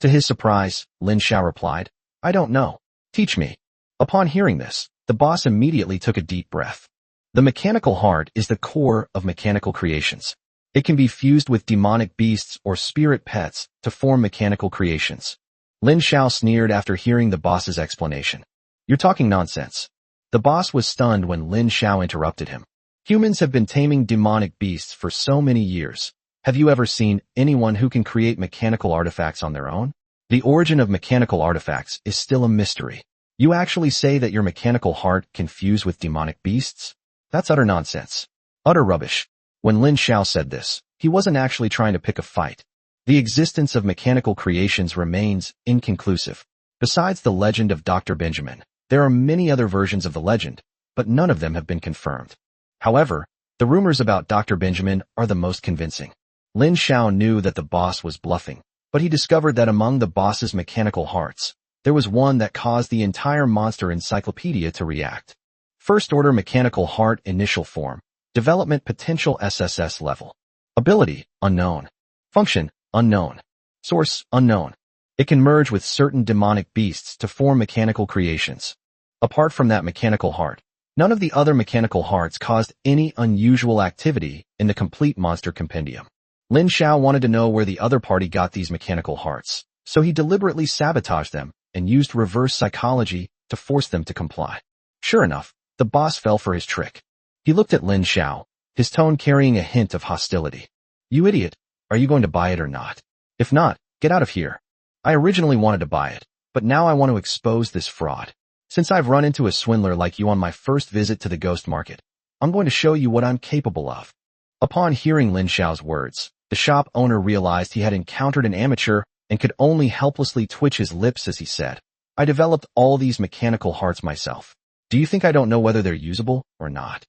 Speaker 1: To his surprise, Lin Xiao replied, I don't know. Teach me. Upon hearing this, the boss immediately took a deep breath. The mechanical heart is the core of mechanical creations. It can be fused with demonic beasts or spirit pets to form mechanical creations. Lin Xiao sneered after hearing the boss's explanation. You're talking nonsense. The boss was stunned when Lin Xiao interrupted him. Humans have been taming demonic beasts for so many years. Have you ever seen anyone who can create mechanical artifacts on their own? The origin of mechanical artifacts is still a mystery. You actually say that your mechanical heart can fuse with demonic beasts? That's utter nonsense. Utter rubbish. When Lin Xiao said this, he wasn't actually trying to pick a fight. The existence of mechanical creations remains inconclusive. Besides the legend of Dr. Benjamin, there are many other versions of the legend, but none of them have been confirmed. However, the rumors about Dr. Benjamin are the most convincing. Lin Xiao knew that the boss was bluffing, but he discovered that among the boss's mechanical hearts, there was one that caused the entire monster encyclopedia to react. First order mechanical heart initial form. Development potential SSS level. Ability, unknown. Function, unknown. Source, unknown. It can merge with certain demonic beasts to form mechanical creations. Apart from that mechanical heart, none of the other mechanical hearts caused any unusual activity in the complete monster compendium. Lin Xiao wanted to know where the other party got these mechanical hearts, so he deliberately sabotaged them and used reverse psychology to force them to comply. Sure enough, the boss fell for his trick. He looked at Lin Xiao, his tone carrying a hint of hostility. You idiot, are you going to buy it or not? If not, get out of here. I originally wanted to buy it, but now I want to expose this fraud. Since I've run into a swindler like you on my first visit to the ghost market, I'm going to show you what I'm capable of. Upon hearing Lin Xiao's words, the shop owner realized he had encountered an amateur and could only helplessly twitch his lips as he said, I developed all these mechanical hearts myself. Do you think I don't know whether they're usable or not?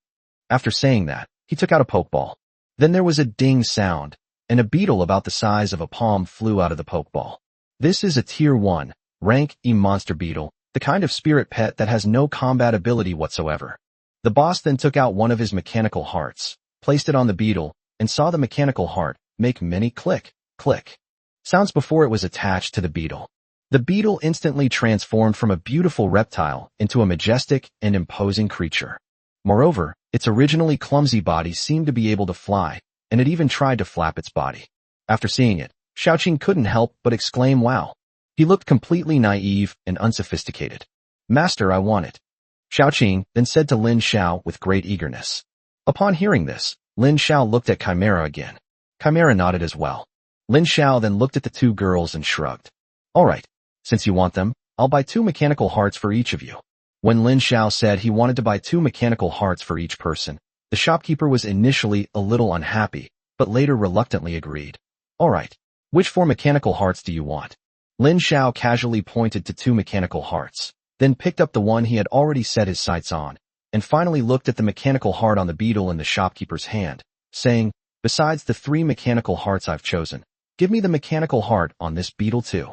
Speaker 1: After saying that, he took out a pokeball. Then there was a ding sound, and a beetle about the size of a palm flew out of the pokeball. This is a Tier 1, Rank E monster beetle, the kind of spirit pet that has no combat ability whatsoever. The boss then took out one of his mechanical hearts, placed it on the beetle, and saw the mechanical heart make many click, click sounds before it was attached to the beetle. The beetle instantly transformed from a beautiful reptile into a majestic and imposing creature. Moreover, its originally clumsy body seemed to be able to fly, and it even tried to flap its body. After seeing it, Xiaoqing couldn't help but exclaim wow. He looked completely naive and unsophisticated. Master, I want it. Xiaoqing then said to Lin Xiao with great eagerness. Upon hearing this, Lin Xiao looked at Chimera again. Chimera nodded as well. Lin Xiao then looked at the two girls and shrugged. All right, since you want them, I'll buy 2 mechanical hearts for each of you. When Lin Xiao said he wanted to buy 2 mechanical hearts for each person, the shopkeeper was initially a little unhappy, but later reluctantly agreed. All right, which 4 mechanical hearts do you want? Lin Xiao casually pointed to 2 mechanical hearts, then picked up the one he had already set his sights on, and finally looked at the mechanical heart on the beetle in the shopkeeper's hand, saying, besides the 3 mechanical hearts I've chosen, give me the mechanical heart on this beetle too.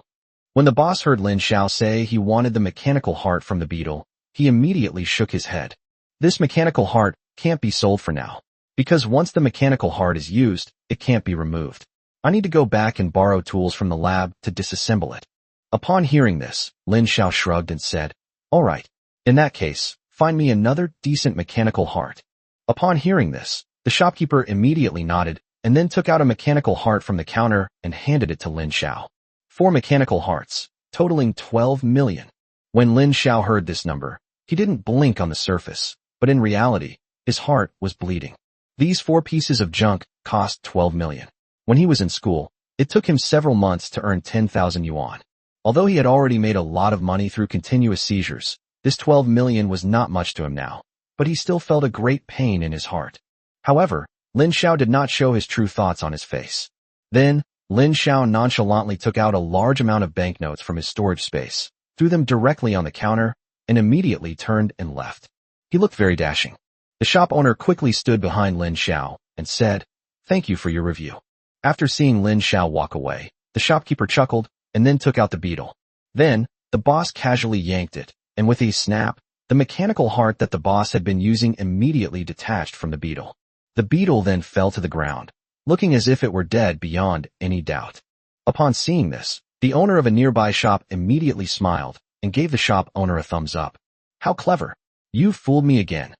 Speaker 1: When the boss heard Lin Xiao say he wanted the mechanical heart from the beetle, he immediately shook his head. This mechanical heart can't be sold for now, because once the mechanical heart is used, it can't be removed. I need to go back and borrow tools from the lab to disassemble it. Upon hearing this, Lin Xiao shrugged and said, all right, in that case, find me another decent mechanical heart. Upon hearing this, the shopkeeper immediately nodded and then took out a mechanical heart from the counter and handed it to Lin Xiao. 4 mechanical hearts, totaling 12 million. When Lin Xiao heard this number, he didn't blink on the surface, but in reality, his heart was bleeding. These 4 pieces of junk cost 12 million. When he was in school, it took him several months to earn 10,000 yuan. Although he had already made a lot of money through continuous seizures, this 12 million was not much to him now, but he still felt a great pain in his heart. However, Lin Xiao did not show his true thoughts on his face. Then, Lin Xiao nonchalantly took out a large amount of banknotes from his storage space, threw them directly on the counter, and immediately turned and left. He looked very dashing. The shop owner quickly stood behind Lin Xiao and said, thank you for your review. After seeing Lin Xiao walk away, the shopkeeper chuckled and then took out the beetle. Then, the boss casually yanked it, and with a snap, the mechanical heart that the boss had been using immediately detached from the beetle. The beetle then fell to the ground, looking as if it were dead beyond any doubt. Upon seeing this, The owner of a nearby shop immediately smiled and gave the shop owner a thumbs up. How clever. You fooled me again.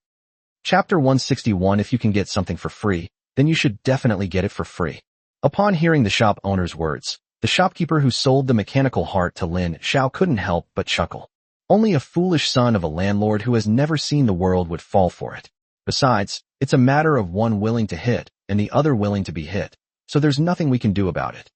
Speaker 1: Chapter 161. If you can get something for free, then you should definitely get it for free. Upon hearing the shop owner's words, the shopkeeper who sold the mechanical heart to Lin Xiao couldn't help but chuckle. Only a foolish son of a landlord who has never seen the world would fall for it. Besides, it's a matter of one willing to hit and the other willing to be hit, so there's nothing we can do about it.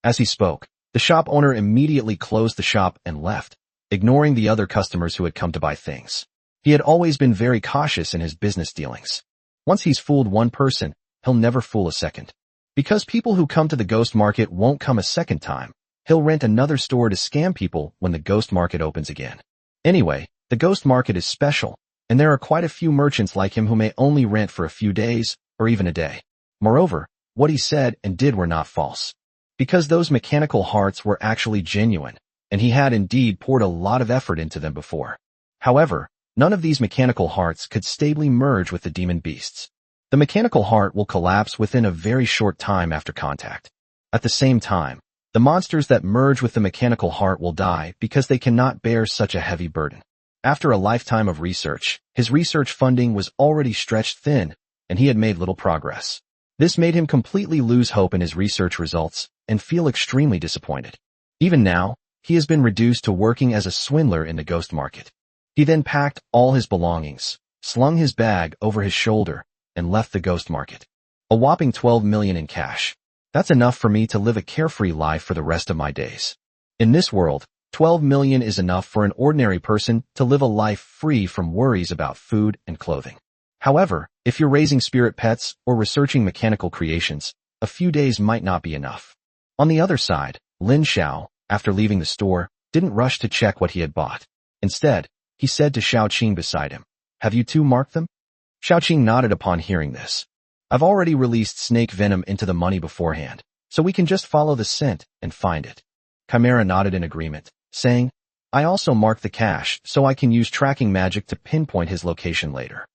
Speaker 1: As he spoke, the shop owner immediately closed the shop and left, ignoring the other customers who had come to buy things. He had always been very cautious in his business dealings. Once he's fooled one person, he'll never fool a second. Because people who come to the ghost market won't come a second time, he'll rent another store to scam people when the ghost market opens again. Anyway, the ghost market is special, and there are quite a few merchants like him who may only rent for a few days, or even a day. Moreover, what he said and did were not false. Because those mechanical hearts were actually genuine, and he had indeed poured a lot of effort into them before. However, none of these mechanical hearts could stably merge with the demon beasts. The mechanical heart will collapse within a very short time after contact. At the same time, the monsters that merge with the mechanical heart will die because they cannot bear such a heavy burden. After a lifetime of research, his research funding was already stretched thin, and he had made little progress. This made him completely lose hope in his research results and feel extremely disappointed. Even now, he has been reduced to working as a swindler in the ghost market. He then packed all his belongings, slung his bag over his shoulder, and left the ghost market. A whopping 12 million in cash. That's enough for me to live a carefree life for the rest of my days. In this world, 12 million is enough for an ordinary person to live a life free from worries about food and clothing. However, if you're raising spirit pets or researching mechanical creations, a few days might not be enough. On the other side, Lin Xiao, after leaving the store, didn't rush to check what he had bought. Instead, he said to Xiaoqing beside him, "Have you two marked them?" Xiaoqing nodded upon hearing this. "I've already released snake venom into the money beforehand, so we can just follow the scent and find it." Chimera nodded in agreement, saying, "I also marked the cash so I can use tracking magic to pinpoint his location later."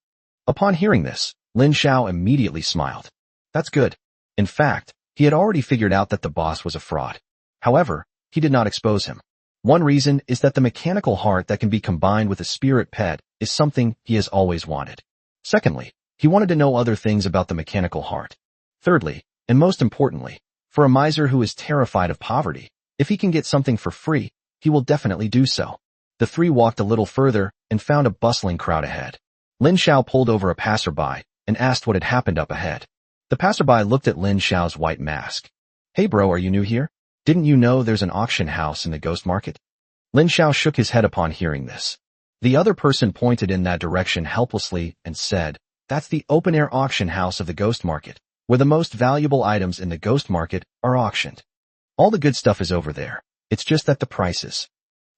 Speaker 1: Upon hearing this, Lin Xiao immediately smiled. That's good. In fact, he had already figured out that the boss was a fraud. However, he did not expose him. One reason is that the mechanical heart that can be combined with a spirit pet is something he has always wanted. Secondly, he wanted to know other things about the mechanical heart. Thirdly, and most importantly, for a miser who is terrified of poverty, if he can get something for free, he will definitely do so. The three walked a little further and found a bustling crowd ahead. Lin Xiao pulled over a passerby and asked what had happened up ahead. The passerby looked at Lin Xiao's white mask. "Hey bro, are you new here? Didn't you know there's an auction house in the ghost market?" Lin Xiao shook his head upon hearing this. The other person pointed in that direction helplessly and said, "That's the open-air auction house of the ghost market, where the most valuable items in the ghost market are auctioned. All the good stuff is over there. It's just that the prices."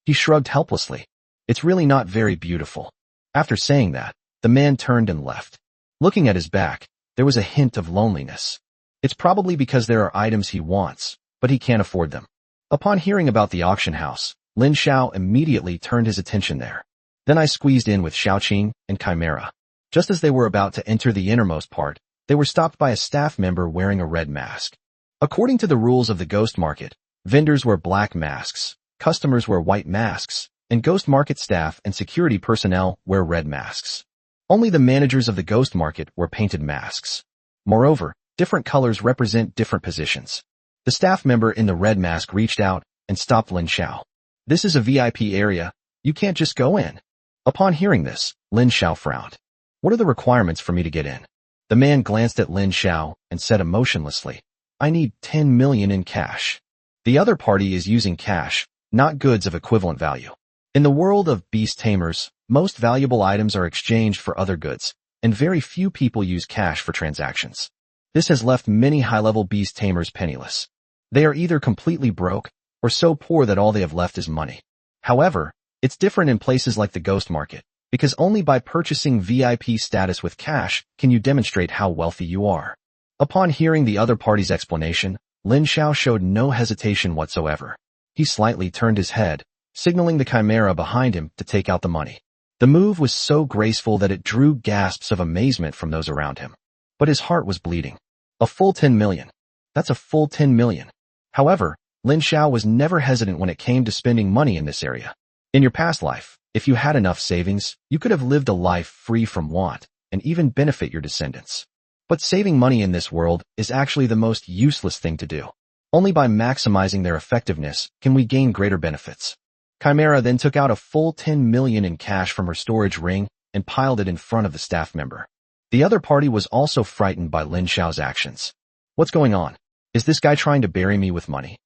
Speaker 1: He shrugged helplessly. "It's really not very beautiful." After saying that, the man turned and left. Looking at his back, there was a hint of loneliness. It's probably because there are items he wants, but he can't afford them. Upon hearing about the auction house, Lin Xiao immediately turned his attention there. Then I squeezed in with Xiaoqing and Chimera. Just as they were about to enter the innermost part, they were stopped by a staff member wearing a red mask. According to the rules of the ghost market, vendors wear black masks, customers wear white masks, and ghost market staff and security personnel wear red masks. Only the managers of the ghost market wear painted masks. Moreover, different colors represent different positions. The staff member in the red mask reached out and stopped Lin Xiao. "This is a VIP area. You can't just go in." Upon hearing this, Lin Xiao frowned. "What are the requirements for me to get in?" The man glanced at Lin Xiao and said emotionlessly, "I need 10 million in cash." The other party is using cash, not goods of equivalent value. In the world of beast tamers, most valuable items are exchanged for other goods, and very few people use cash for transactions. This has left many high-level beast tamers penniless. They are either completely broke, or so poor that all they have left is money. However, it's different in places like the ghost market, because only by purchasing VIP status with cash can you demonstrate how wealthy you are. Upon hearing the other party's explanation, Lin Xiao showed no hesitation whatsoever. He slightly turned his head, signaling the chimera behind him to take out the money. The move was so graceful that it drew gasps of amazement from those around him. But his heart was bleeding. A full 10 million. That's a full 10 million. However, Lin Xiao was never hesitant when it came to spending money in this area. In your past life, if you had enough savings, you could have lived a life free from want and even benefit your descendants. But saving money in this world is actually the most useless thing to do. Only by maximizing their effectiveness can we gain greater benefits. Chimera then took out a full 10 million in cash from her storage ring and piled it in front of the staff member. The other party was also frightened by Lin Xiao's actions. What's going on? Is this guy trying to bury me with money?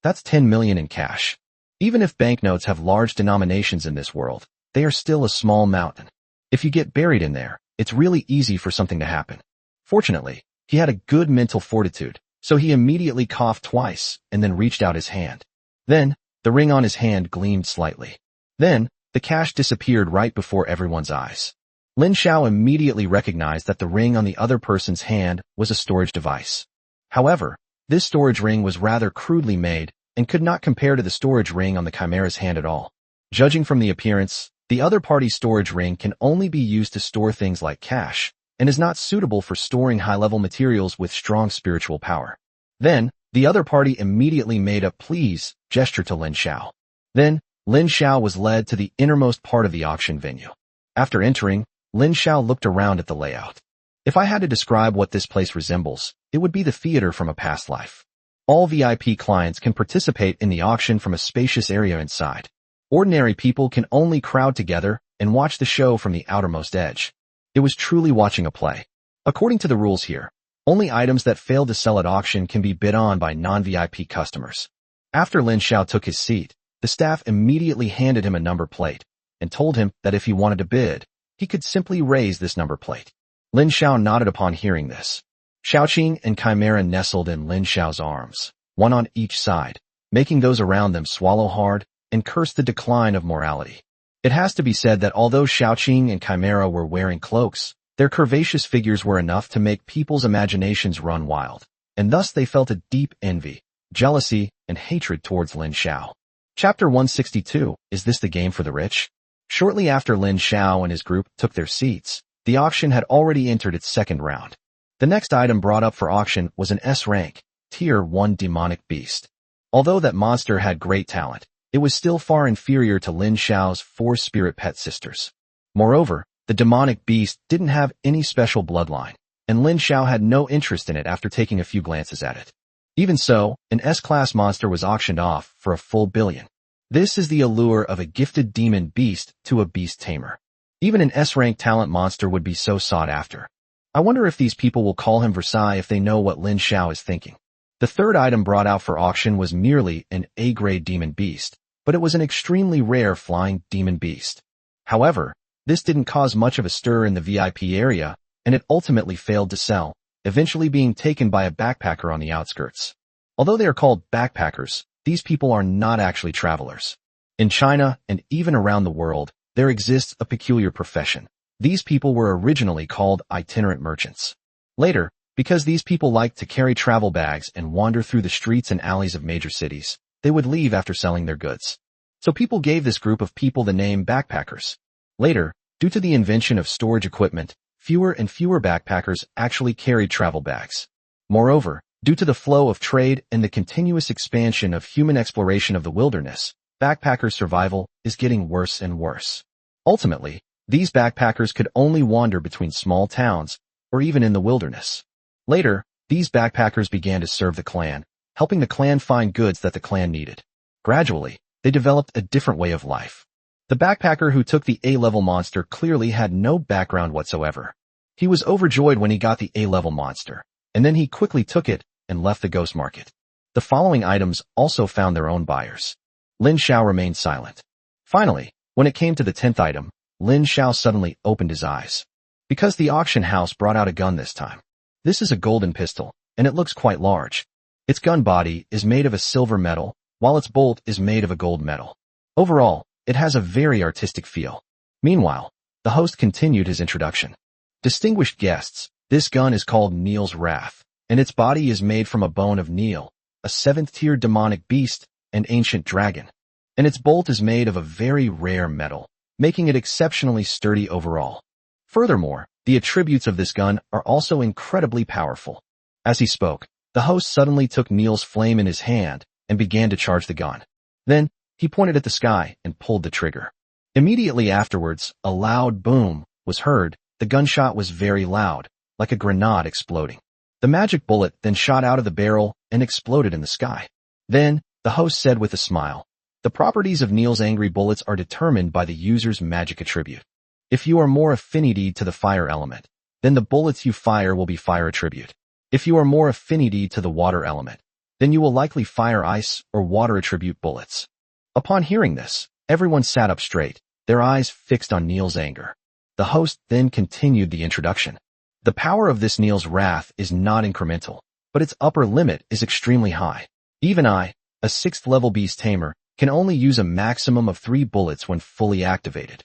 Speaker 1: That's 10 million in cash. Even if banknotes have large denominations in this world, they are still a small mountain. If you get buried in there, it's really easy for something to happen. Fortunately, he had a good mental fortitude, so he immediately coughed twice and then reached out his hand. Then, the ring on his hand gleamed slightly. Then, the cash disappeared right before everyone's eyes. Lin Xiao immediately recognized that the ring on the other person's hand was a storage device. However, this storage ring was rather crudely made and could not compare to the storage ring on the Chimera's hand at all. Judging from the appearance, the other party's storage ring can only be used to store things like cash and is not suitable for storing high-level materials with strong spiritual power. Then, the other party immediately made a please gesture to Lin Xiao. Then, Lin Xiao was led to the innermost part of the auction venue. After entering, Lin Xiao looked around at the layout. If I had to describe what this place resembles, it would be the theater from a past life. All VIP clients can participate in the auction from a spacious area inside. Ordinary people can only crowd together and watch the show from the outermost edge. It was truly watching a play. According to the rules here, only items that fail to sell at auction can be bid on by non-VIP customers. After Lin Xiao took his seat, the staff immediately handed him a number plate and told him that if he wanted to bid, he could simply raise this number plate. Lin Xiao nodded upon hearing this. Xiaoqing and Chimera nestled in Lin Xiao's arms, one on each side, making those around them swallow hard and curse the decline of morality. It has to be said that although Xiaoqing and Chimera were wearing cloaks, their curvaceous figures were enough to make people's imaginations run wild, and thus they felt a deep envy, jealousy, and hatred towards Lin Xiao. Chapter 162, Is This the Game for the Rich? Shortly after Lin Xiao and his group took their seats, the auction had already entered its second round. The next item brought up for auction was an S-rank, Tier 1 demonic beast. Although that monster had great talent, it was still far inferior to Lin Xiao's 4 spirit pet sisters. Moreover, the demonic beast didn't have any special bloodline, and Lin Xiao had no interest in it after taking a few glances at it. Even so, an S-class monster was auctioned off for a full billion. This is the allure of a gifted demon beast to a beast tamer. Even an S-rank talent monster would be so sought after. I wonder if these people will call him Versailles if they know what Lin Xiao is thinking. The third item brought out for auction was merely an A-grade demon beast, but it was an extremely rare flying demon beast. However, this didn't cause much of a stir in the VIP area, and it ultimately failed to sell, eventually being taken by a backpacker on the outskirts. Although they are called backpackers, these people are not actually travelers. In China, and even around the world, there exists a peculiar profession. These people were originally called itinerant merchants. Later, because these people liked to carry travel bags and wander through the streets and alleys of major cities, they would leave after selling their goods. So people gave this group of people the name backpackers. Later, due to the invention of storage equipment, fewer and fewer backpackers actually carried travel bags. Moreover, due to the flow of trade and the continuous expansion of human exploration of the wilderness, backpacker survival is getting worse and worse. Ultimately, these backpackers could only wander between small towns or even in the wilderness. Later, these backpackers began to serve the clan, helping the clan find goods that the clan needed. Gradually, they developed a different way of life. The backpacker who took the A-level monster clearly had no background whatsoever. He was overjoyed when he got the A-level monster, and then he quickly took it and left the ghost market. The following items also found their own buyers. Lin Xiao remained silent. Finally, when it came to the 10th item, Lin Xiao suddenly opened his eyes. Because the auction house brought out a gun this time. This is a golden pistol, and it looks quite large. Its gun body is made of a silver metal, while its bolt is made of a gold metal. Overall, it has a very artistic feel. Meanwhile, the host continued his introduction. Distinguished guests, this gun is called Neil's Wrath, and its body is made from a bone of Neil, a 7th-tier demonic beast and ancient dragon. And its bolt is made of a very rare metal, making it exceptionally sturdy overall. Furthermore, the attributes of this gun are also incredibly powerful. As he spoke, the host suddenly took Neil's flame in his hand and began to charge the gun. Then, he pointed at the sky and pulled the trigger. Immediately afterwards, a loud boom was heard. The gunshot was very loud, like a grenade exploding. The magic bullet then shot out of the barrel and exploded in the sky. Then, the host said with a smile, "The properties of Neil's angry bullets are determined by the user's magic attribute. If you are more affinity to the fire element, then the bullets you fire will be fire attribute. If you are more affinity to the water element, then you will likely fire ice or water attribute bullets." Upon hearing this, everyone sat up straight, their eyes fixed on Neil's anger. The host then continued the introduction. The power of this Neil's wrath is not incremental, but its upper limit is extremely high. Even I, a 6th level beast tamer, can only use a maximum of 3 bullets when fully activated.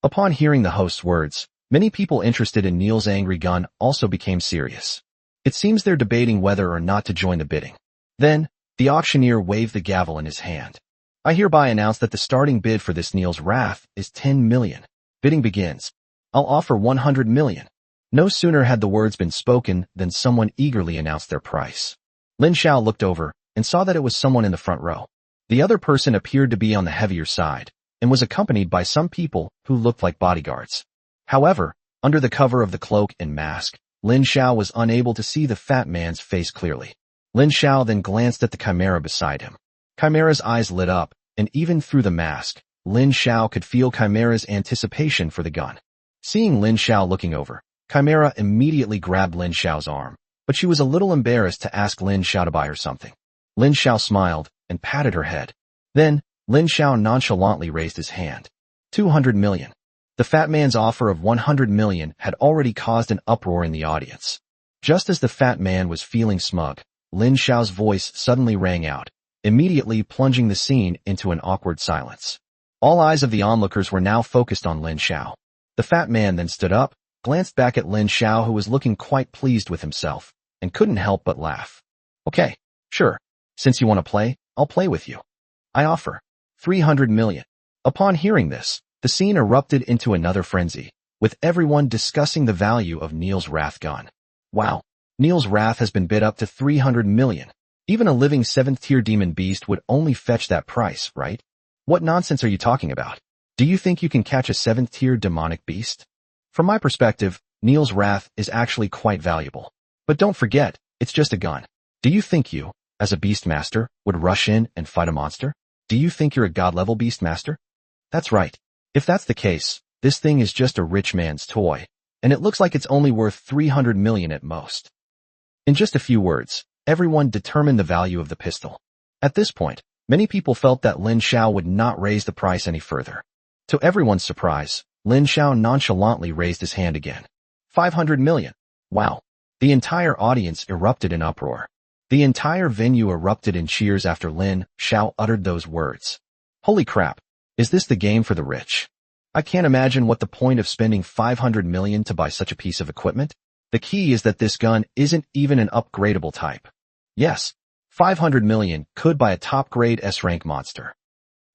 Speaker 1: Upon hearing the host's words, many people interested in Neil's angry gun also became serious. It seems they're debating whether or not to join the bidding. Then, the auctioneer waved the gavel in his hand. "I hereby announce that the starting bid for this Neil's wrath is 10 million. Bidding begins. I'll offer 100 million. No sooner had the words been spoken than someone eagerly announced their price. Lin Xiao looked over and saw that it was someone in the front row. The other person appeared to be on the heavier side and was accompanied by some people who looked like bodyguards. However, under the cover of the cloak and mask, Lin Xiao was unable to see the fat man's face clearly. Lin Xiao then glanced at the chimera beside him. Chimera's eyes lit up, and even through the mask, Lin Xiao could feel Chimera's anticipation for the gun. Seeing Lin Xiao looking over, Chimera immediately grabbed Lin Xiao's arm, but she was a little embarrassed to ask Lin Xiao to buy her something. Lin Xiao smiled and patted her head. Then, Lin Xiao nonchalantly raised his hand. 200 million. The fat man's offer of 100 million had already caused an uproar in the audience. Just as the fat man was feeling smug, Lin Xiao's voice suddenly rang out, immediately plunging the scene into an awkward silence. All eyes of the onlookers were now focused on Lin Xiao. The fat man then stood up, glanced back at Lin Xiao, who was looking quite pleased with himself, and couldn't help but laugh. "Okay, sure. Since you want to play, I'll play with you. I offer 300 million. Upon hearing this, the scene erupted into another frenzy, with everyone discussing the value of Neil's wrath gun. Wow, Neil's wrath has been bid up to 300 million. Even a living 7th-tier demon beast would only fetch that price, right? What nonsense are you talking about? Do you think you can catch a 7th-tier demonic beast? From my perspective, Neil's wrath is actually quite valuable. But don't forget, it's just a gun. Do you think you, as a beastmaster, would rush in and fight a monster? Do you think you're a god-level beastmaster? That's right. If that's the case, this thing is just a rich man's toy, and it looks like it's only worth 300 million at most." In just a few words, everyone determined the value of the pistol. At this point, many people felt that Lin Xiao would not raise the price any further. To everyone's surprise, Lin Xiao nonchalantly raised his hand again. 500 million. Wow. The entire audience erupted in uproar. The entire venue erupted in cheers after Lin Xiao uttered those words. Holy crap. Is this the game for the rich? I can't imagine what the point of spending 500 million to buy such a piece of equipment. The key is that this gun isn't even an upgradable type. Yes, 500 million could buy a top-grade S-rank monster.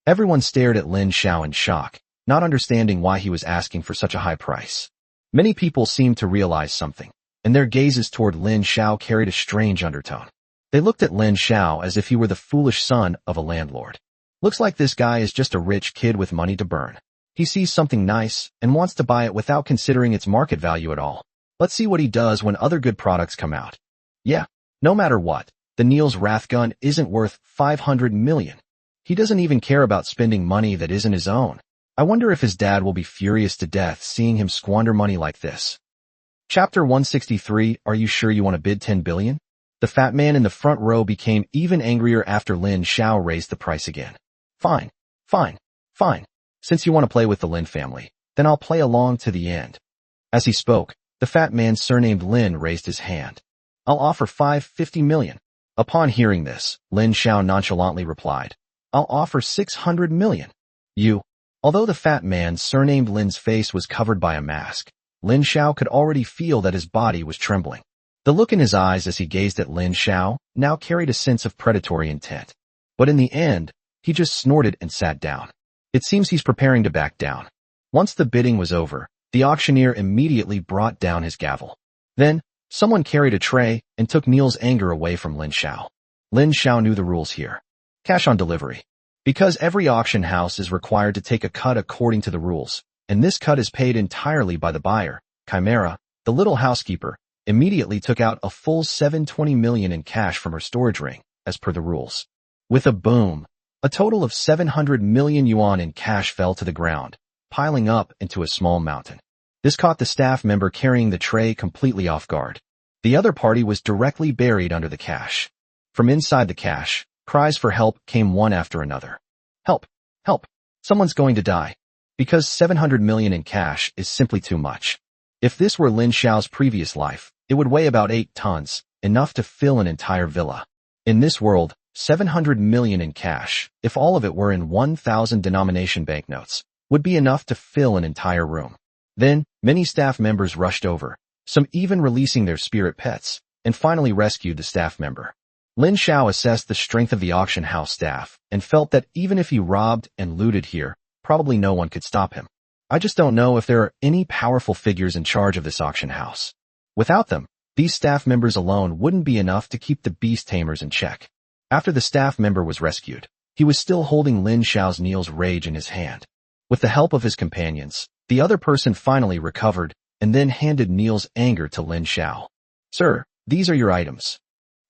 Speaker 1: Everyone stared at Lin Xiao in shock, not understanding why he was asking for such a high price. Many people seemed to realize something, and their gazes toward Lin Xiao carried a strange undertone. They looked at Lin Xiao as if he were the foolish son of a landlord. Looks like this guy is just a rich kid with money to burn. He sees something nice and wants to buy it without considering its market value at all. Let's see what he does when other good products come out. Yeah, no matter what, the Neil's wrath gun isn't worth 500 million. He doesn't even care about spending money that isn't his own. I wonder if his dad will be furious to death seeing him squander money like this. Chapter 163, Are you sure you want to bid 10 billion? The fat man in the front row became even angrier after Lin Xiao raised the price again. Fine, fine, fine. Since you want to play with the Lin family, then I'll play along to the end. As he spoke, the fat man surnamed Lin raised his hand. I'll offer 550 million. Upon hearing this, Lin Xiao nonchalantly replied, I'll offer 600 million. Although the fat man surnamed Lin's face was covered by a mask, Lin Xiao could already feel that his body was trembling. The look in his eyes as he gazed at Lin Xiao now carried a sense of predatory intent. But in the end, he just snorted and sat down. It seems he's preparing to back down. Once the bidding was over, the auctioneer immediately brought down his gavel. Then, someone carried a tray and took Neil's anger away from Lin Xiao. Lin Xiao knew the rules here. Cash on delivery. Because every auction house is required to take a cut according to the rules, and this cut is paid entirely by the buyer, Chimera, the little housekeeper, immediately took out a full 720 million in cash from her storage ring, as per the rules. With a boom, a total of 700 million yuan in cash fell to the ground, piling up into a small mountain. This caught the staff member carrying the tray completely off guard. The other party was directly buried under the cash. From inside the cash, cries for help came one after another. Help! Help! Someone's going to die. Because 700 million in cash is simply too much. If this were Lin Xiao's previous life, it would weigh about 8 tons, enough to fill an entire villa. In this world, 700 million in cash, if all of it were in 1,000 denomination banknotes, would be enough to fill an entire room. Then, many staff members rushed over, some even releasing their spirit pets, and finally rescued the staff member. Lin Xiao assessed the strength of the auction house staff and felt that even if he robbed and looted here, probably no one could stop him. I just don't know if there are any powerful figures in charge of this auction house. Without them, these staff members alone wouldn't be enough to keep the beast tamers in check. After the staff member was rescued, he was still holding Lin Xiao's Niels Rage in his hand. With the help of his companions, the other person finally recovered and then handed Niels' anger to Lin Xiao. Sir, these are your items.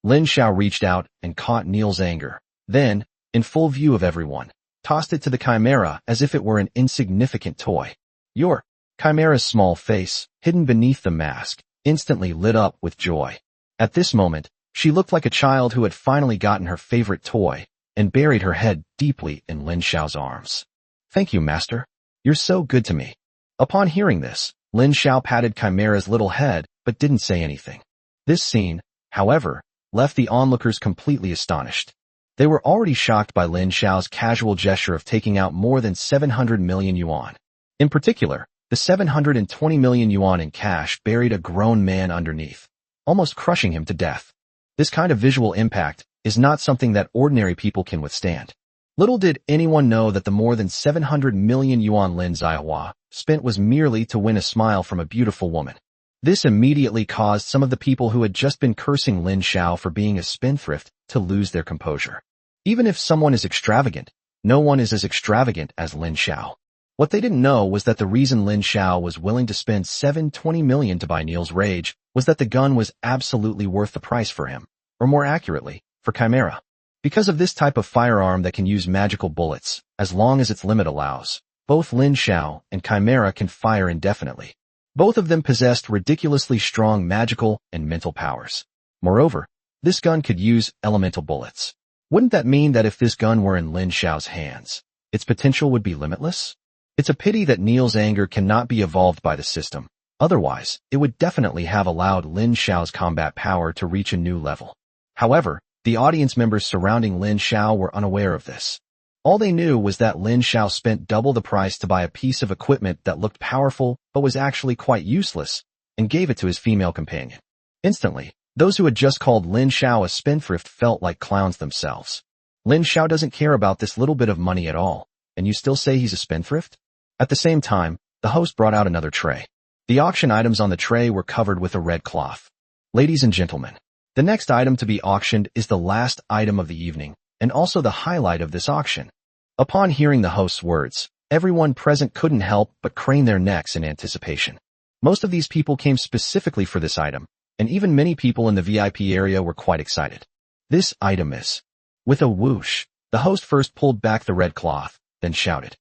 Speaker 1: Lin Xiao reached out and caught Niels' anger, then, in full view of everyone, tossed it to the Chimera as if it were an insignificant toy. Your Chimera's small face, hidden beneath the mask, instantly lit up with joy. At this moment, she looked like a child who had finally gotten her favorite toy and buried her head deeply in Lin Xiao's arms. Thank you, master. You're so good to me. Upon hearing this, Lin Xiao patted Chimera's little head but didn't say anything. This scene, however, left the onlookers completely astonished. They were already shocked by Lin Xiao's casual gesture of taking out more than 700 million yuan. In particular, the 720 million yuan in cash buried a grown man underneath, almost crushing him to death. This kind of visual impact is not something that ordinary people can withstand. Little did anyone know that the more than 700 million yuan Lin Xiaohua spent was merely to win a smile from a beautiful woman. This immediately caused some of the people who had just been cursing Lin Xiao for being a spendthrift to lose their composure. Even if someone is extravagant, no one is as extravagant as Lin Xiao. What they didn't know was that the reason Lin Xiao was willing to spend 720 million to buy Niels' Rage was that the gun was absolutely worth the price for him, or more accurately, for Chimera. Because of this type of firearm that can use magical bullets, as long as its limit allows, both Lin Xiao and Chimera can fire indefinitely. Both of them possessed ridiculously strong magical and mental powers. Moreover, this gun could use elemental bullets. Wouldn't that mean that if this gun were in Lin Xiao's hands, its potential would be limitless? It's a pity that Niels' anger cannot be evolved by the system. Otherwise, it would definitely have allowed Lin Xiao's combat power to reach a new level. However, the audience members surrounding Lin Xiao were unaware of this. All they knew was that Lin Xiao spent double the price to buy a piece of equipment that looked powerful but was actually quite useless, and gave it to his female companion. Instantly, those who had just called Lin Xiao a spendthrift felt like clowns themselves. Lin Xiao doesn't care about this little bit of money at all, and you still say he's a spendthrift? At the same time, the host brought out another tray. The auction items on the tray were covered with a red cloth. Ladies and gentlemen, the next item to be auctioned is the last item of the evening, and also the highlight of this auction. Upon hearing the host's words, everyone present couldn't help but crane their necks in anticipation. Most of these people came specifically for this item, and even many people in the VIP area were quite excited. This item is... With a whoosh, the host first pulled back the red cloth, then shouted.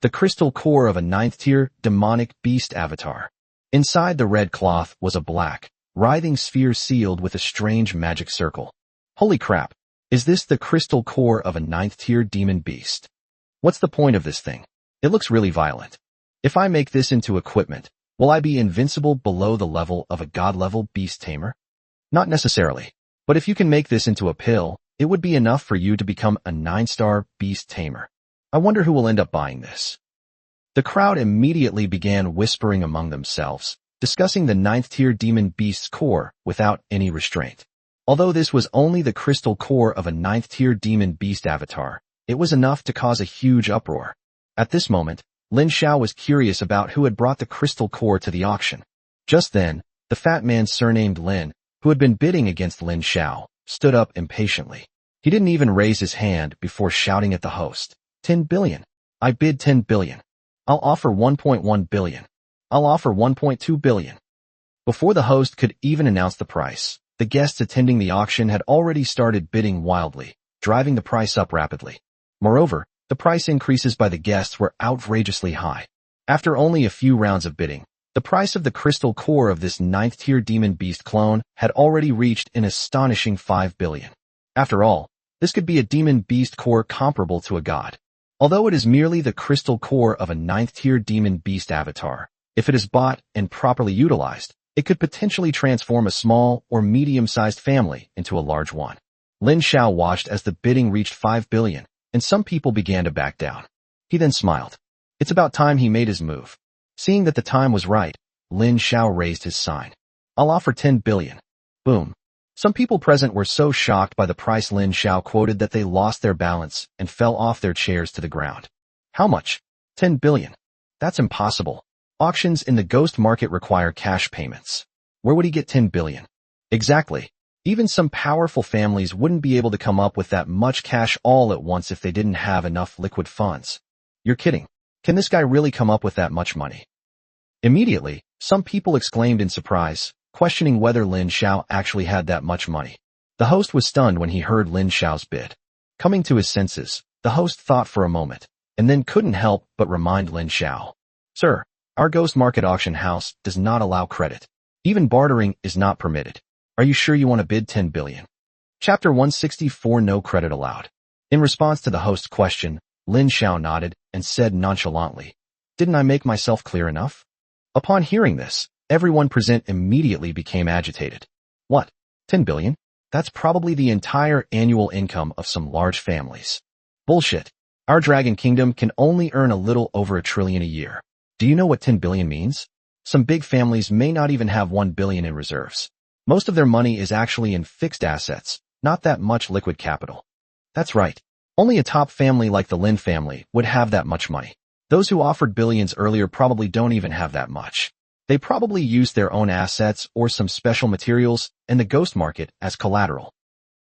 Speaker 1: The crystal core of a 9th-tier demonic beast avatar. Inside the red cloth was a black, writhing sphere sealed with a strange magic circle. Holy crap! Is this the crystal core of a 9th-tier demon beast? What's the point of this thing? It looks really violent. If I make this into equipment, will I be invincible below the level of a god-level beast tamer? Not necessarily. But if you can make this into a pill, it would be enough for you to become a 9-star beast tamer. I wonder who will end up buying this. The crowd immediately began whispering among themselves, discussing the 9th-tier demon beast's core without any restraint. Although this was only the crystal core of a 9th-tier demon beast avatar, it was enough to cause a huge uproar. At this moment, Lin Xiao was curious about who had brought the crystal core to the auction. Just then, the fat man surnamed Lin, who had been bidding against Lin Xiao, stood up impatiently. He didn't even raise his hand before shouting at the host. 10 billion. I bid 10 billion. I'll offer 1.1 billion. I'll offer 1.2 billion. Before the host could even announce the price, the guests attending the auction had already started bidding wildly, driving the price up rapidly. Moreover, the price increases by the guests were outrageously high. After only a few rounds of bidding, the price of the crystal core of this 9th-tier Demon Beast clone had already reached an astonishing 5 billion. After all, this could be a Demon Beast core comparable to a god. Although it is merely the crystal core of a 9th-tier Demon Beast avatar, if it is bought and properly utilized, it could potentially transform a small or medium-sized family into a large one. Lin Xiao watched as the bidding reached 5 billion, and some people began to back down. He then smiled. It's about time he made his move. Seeing that the time was right, Lin Xiao raised his sign. I'll offer 10 billion. Boom. Some people present were so shocked by the price Lin Xiao quoted that they lost their balance and fell off their chairs to the ground. How much? 10 billion. That's impossible. Auctions in the ghost market require cash payments. Where would he get 10 billion? Exactly. Even some powerful families wouldn't be able to come up with that much cash all at once if they didn't have enough liquid funds. You're kidding. Can this guy really come up with that much money? Immediately, some people exclaimed in surprise, questioning whether Lin Xiao actually had that much money. The host was stunned when he heard Lin Xiao's bid. Coming to his senses, the host thought for a moment, and then couldn't help but remind Lin Xiao. Sir, our ghost market auction house does not allow credit. Even bartering is not permitted. Are you sure you want to bid 10 billion? Chapter 164 No credit allowed. In response to the host's question, Lin Xiao nodded and said nonchalantly, Didn't I make myself clear enough? Upon hearing this, everyone present immediately became agitated. What? 10 billion? That's probably the entire annual income of some large families. Bullshit. Our Dragon Kingdom can only earn a little over 1 trillion a year. Do you know what 10 billion means? Some big families may not even have 1 billion in reserves. Most of their money is actually in fixed assets, not that much liquid capital. That's right. Only a top family like the Lin family would have that much money. Those who offered billions earlier probably don't even have that much. They probably used their own assets or some special materials in the ghost market as collateral.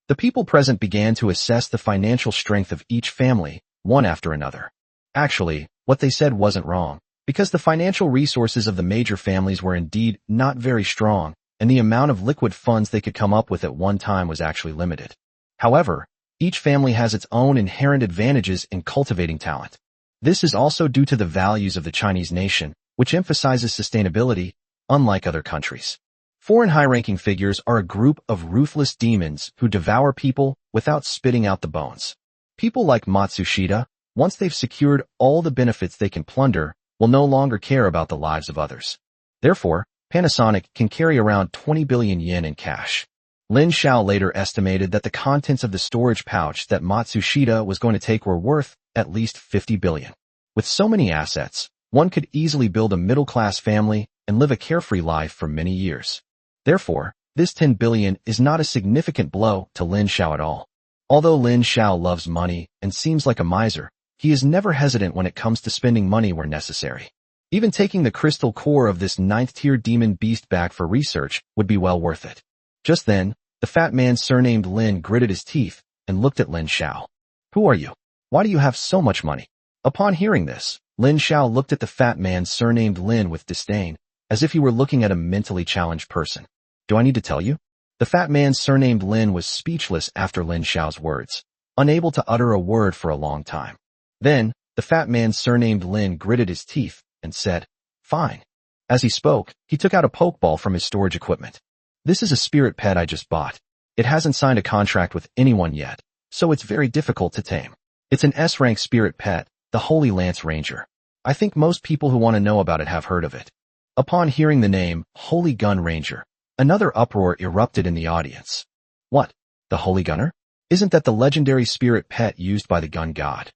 Speaker 1: The people present began to assess the financial strength of each family, one after another. Actually, what they said wasn't wrong, because the financial resources of the major families were indeed not very strong, and the amount of liquid funds they could come up with at one time was actually limited. However, each family has its own inherent advantages in cultivating talent. This is also due to the values of the Chinese nation, which emphasizes sustainability, unlike other countries. Foreign high-ranking figures are a group of ruthless demons who devour people without spitting out the bones. People like Matsushita, once they've secured all the benefits they can plunder, will no longer care about the lives of others. Therefore, Panasonic can carry around 20 billion yen in cash. Lin Xiao later estimated that the contents of the storage pouch that Matsushita was going to take were worth at least 50 billion. With so many assets, one could easily build a middle-class family and live a carefree life for many years. Therefore, this 10 billion is not a significant blow to Lin Xiao at all. Although Lin Xiao loves money and seems like a miser, he is never hesitant when it comes to spending money where necessary. Even taking the crystal core of this 9th-tier demon beast back for research would be well worth it. Just then, the fat man surnamed Lin gritted his teeth and looked at Lin Xiao. Who are you? Why do you have so much money? Upon hearing this, Lin Xiao looked at the fat man surnamed Lin with disdain, as if he were looking at a mentally challenged person. Do I need to tell you? The fat man surnamed Lin was speechless after Lin Xiao's words, unable to utter a word for a long time. Then, the fat man surnamed Lin gritted his teeth and said, Fine. As he spoke, he took out a pokeball from his storage equipment. This is a spirit pet I just bought. It hasn't signed a contract with anyone yet, so it's very difficult to tame. It's an S-rank spirit pet, the Holy Lance Ranger. I think most people who want to know about it have heard of it. Upon hearing the name, Holy Gun Ranger, another uproar erupted in the audience. What? The Holy Gunner? Isn't that the legendary spirit pet used by the Gun God?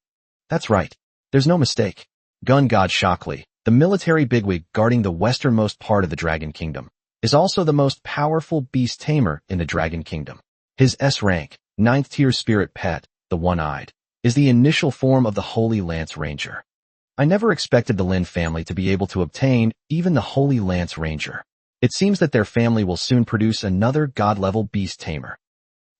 Speaker 1: That's right. There's no mistake. Gun God Shockley, the military bigwig guarding the westernmost part of the Dragon Kingdom, is also the most powerful beast tamer in the Dragon Kingdom. His S-rank, 9th-tier spirit pet, the One-Eyed, is the initial form of the Holy Lance Ranger. I never expected the Lin family to be able to obtain even the Holy Lance Ranger. It seems that their family will soon produce another god-level beast tamer.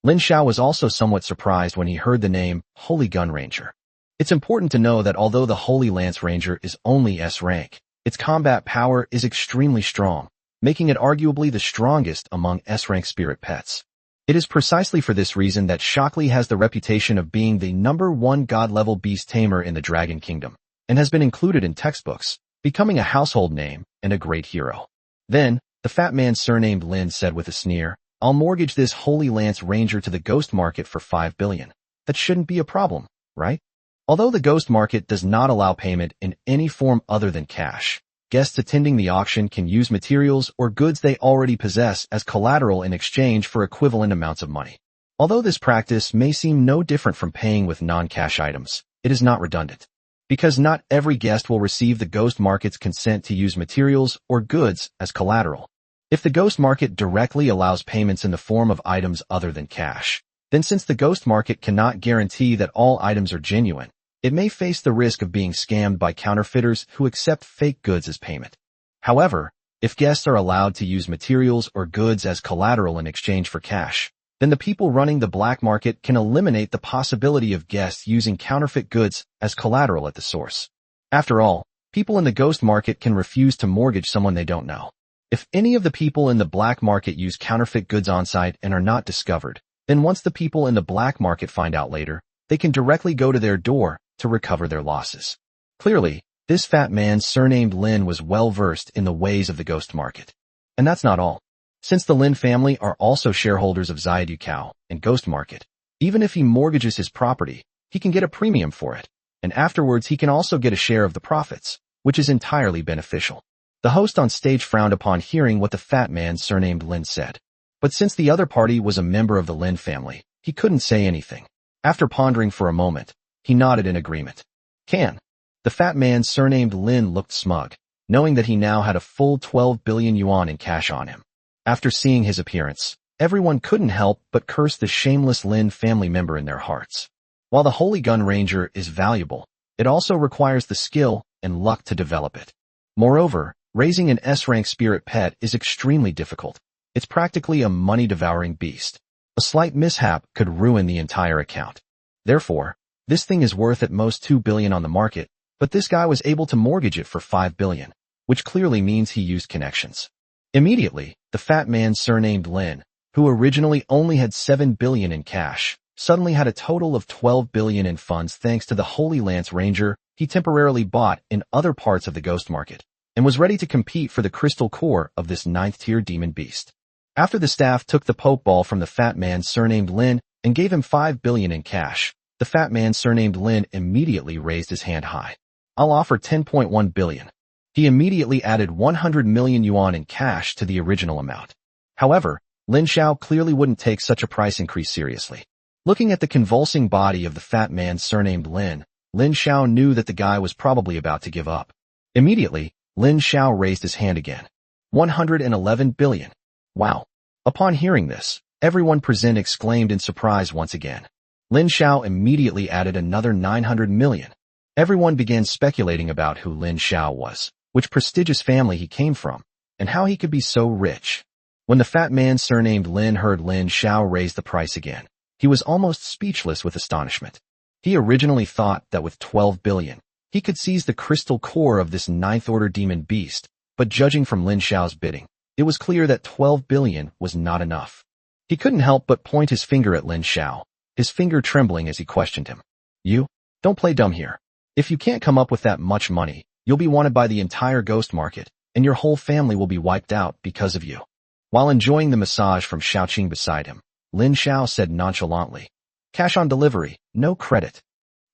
Speaker 1: Lin Xiao was also somewhat surprised when he heard the name Holy Gun Ranger. It's important to know that although the Holy Lance Ranger is only S rank, its combat power is extremely strong, making it arguably the strongest among S-rank spirit pets. It is precisely for this reason that Shockley has the reputation of being the #1 god-level beast tamer in the Dragon Kingdom, and has been included in textbooks, becoming a household name and a great hero. Then, the fat man surnamed Lin said with a sneer, "I'll mortgage this Holy Lance Ranger to the ghost market for 5 billion. That shouldn't be a problem, right?" Although the ghost market does not allow payment in any form other than cash, guests attending the auction can use materials or goods they already possess as collateral in exchange for equivalent amounts of money. Although this practice may seem no different from paying with non-cash items, it is not redundant. Because not every guest will receive the ghost market's consent to use materials or goods as collateral. If the ghost market directly allows payments in the form of items other than cash, then since the ghost market cannot guarantee that all items are genuine, it may face the risk of being scammed by counterfeiters who accept fake goods as payment. However, if guests are allowed to use materials or goods as collateral in exchange for cash, then the people running the black market can eliminate the possibility of guests using counterfeit goods as collateral at the source. After all, people in the ghost market can refuse to mortgage someone they don't know. If any of the people in the black market use counterfeit goods on-site and are not discovered, then once the people in the black market find out later, they can directly go to their door to recover their losses. Clearly, this fat man surnamed Lin was well-versed in the ways of the ghost market. And that's not all. Since the Lin family are also shareholders of Xiaodu Cow and Ghost Market, even if he mortgages his property, he can get a premium for it, and afterwards he can also get a share of the profits, which is entirely beneficial. The host on stage frowned upon hearing what the fat man surnamed Lin said. But since the other party was a member of the Lin family, he couldn't say anything. After pondering for a moment, he nodded in agreement. "Can." The fat man surnamed Lin looked smug, knowing that he now had a full 12 billion yuan in cash on him. After seeing his appearance, everyone couldn't help but curse the shameless Lin family member in their hearts. While the Holy Gun Ranger is valuable, it also requires the skill and luck to develop it. Moreover, raising an S-rank spirit pet is extremely difficult. It's practically a money-devouring beast. A slight mishap could ruin the entire account. Therefore, this thing is worth at most 2 billion on the market, but this guy was able to mortgage it for 5 billion, which clearly means he used connections. Immediately, the fat man surnamed Lin, who originally only had 7 billion in cash, suddenly had a total of 12 billion in funds thanks to the Holy Lance Ranger he temporarily bought in other parts of the ghost market, and was ready to compete for the crystal core of this 9th-tier demon beast. After the staff took the Poke Ball from the fat man surnamed Lin and gave him 5 billion in cash, the fat man surnamed Lin immediately raised his hand high. "I'll offer 10.1 billion. He immediately added 100 million yuan in cash to the original amount. However, Lin Xiao clearly wouldn't take such a price increase seriously. Looking at the convulsing body of the fat man surnamed Lin, Lin Xiao knew that the guy was probably about to give up. Immediately, Lin Xiao raised his hand again. 111 billion. Wow. Upon hearing this, everyone present exclaimed in surprise once again. Lin Xiao immediately added another 900 million. Everyone began speculating about who Lin Xiao was, which prestigious family he came from, and how he could be so rich. When the fat man surnamed Lin heard Lin Xiao raise the price again, he was almost speechless with astonishment. He originally thought that with 12 billion, he could seize the crystal core of this 9th-order demon beast, but judging from Lin Xiao's bidding, it was clear that 12 billion was not enough. He couldn't help but point his finger at Lin Xiao, his finger trembling as he questioned him. "You? Don't play dumb here. If you can't come up with that much money, you'll be wanted by the entire ghost market, and your whole family will be wiped out because of you." While enjoying the massage from Xiaoqing beside him, Lin Xiao said nonchalantly, "Cash on delivery, no credit."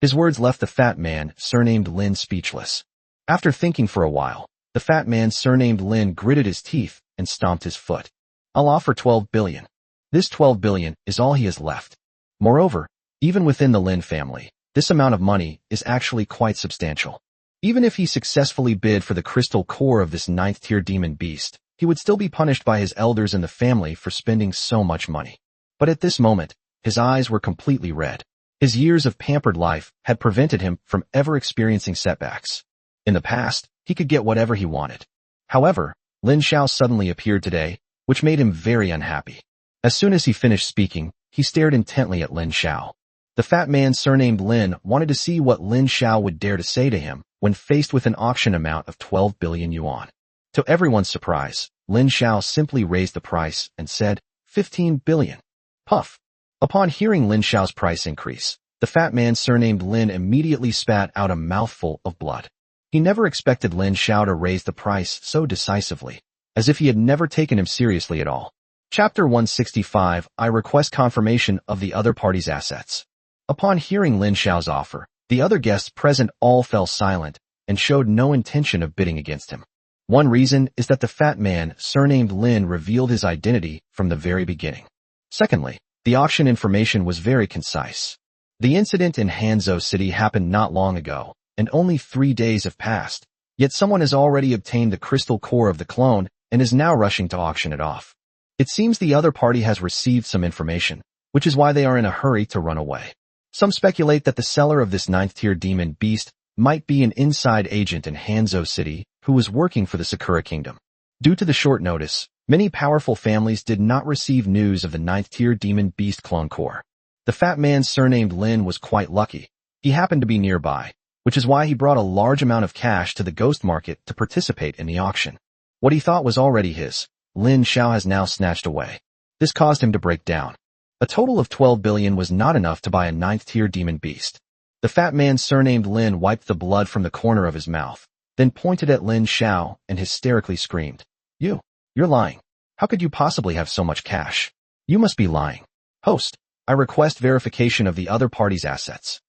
Speaker 1: His words left the fat man surnamed Lin speechless. After thinking for a while, the fat man surnamed Lin gritted his teeth and stomped his foot. "I'll offer 12 billion. This 12 billion is all he has left. Moreover, even within the Lin family, this amount of money is actually quite substantial. Even if he successfully bid for the crystal core of this 9th-tier demon beast, he would still be punished by his elders in the family for spending so much money." But at this moment, his eyes were completely red. His years of pampered life had prevented him from ever experiencing setbacks. In the past, he could get whatever he wanted. However, Lin Xiao suddenly appeared today, which made him very unhappy. As soon as he finished speaking, He stared intently at Lin Xiao. The fat man surnamed Lin wanted to see what Lin Xiao would dare to say to him when faced with an auction amount of 12 billion yuan. To everyone's surprise, Lin Xiao simply raised the price and said, 15 billion. Puff. Upon hearing Lin Xiao's price increase, the fat man surnamed Lin immediately spat out a mouthful of blood. He never expected Lin Xiao to raise the price so decisively, as if he had never taken him seriously at all. Chapter 165. I request confirmation of the other party's assets. Upon hearing Lin Xiao's offer, the other guests present all fell silent and showed no intention of bidding against him. One reason is that the fat man, surnamed Lin, revealed his identity from the very beginning. Secondly, the auction information was very concise. The incident in Hanzhou City happened not long ago, and only 3 days have passed, yet someone has already obtained the crystal core of the clone and is now rushing to auction it off. It seems the other party has received some information, which is why they are in a hurry to run away. Some speculate that the seller of this 9th-tier demon beast might be an inside agent in Hanzhou City who was working for the Sakura Kingdom. Due to the short notice, many powerful families did not receive news of the 9th-tier demon beast clone core. The fat man surnamed Lin was quite lucky. He happened to be nearby, which is why he brought a large amount of cash to the ghost market to participate in the auction. What he thought was already his, Lin Xiao has now snatched away. This caused him to break down. A total of 12 billion was not enough to buy a 9th-tier demon beast. The fat man surnamed Lin wiped the blood from the corner of his mouth, then pointed at Lin Xiao and hysterically screamed, You're lying. How could you possibly have so much cash? You must be lying. Host, I request verification of the other party's assets.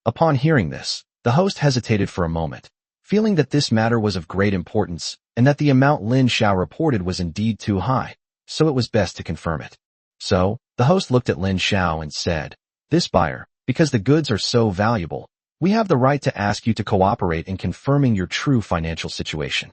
Speaker 1: Upon hearing this, the host hesitated for a moment, feeling that this matter was of great importance and that the amount Lin Xiao reported was indeed too high, so it was best to confirm it. So, the host looked at Lin Xiao and said, This buyer, because the goods are so valuable, we have the right to ask you to cooperate in confirming your true financial situation.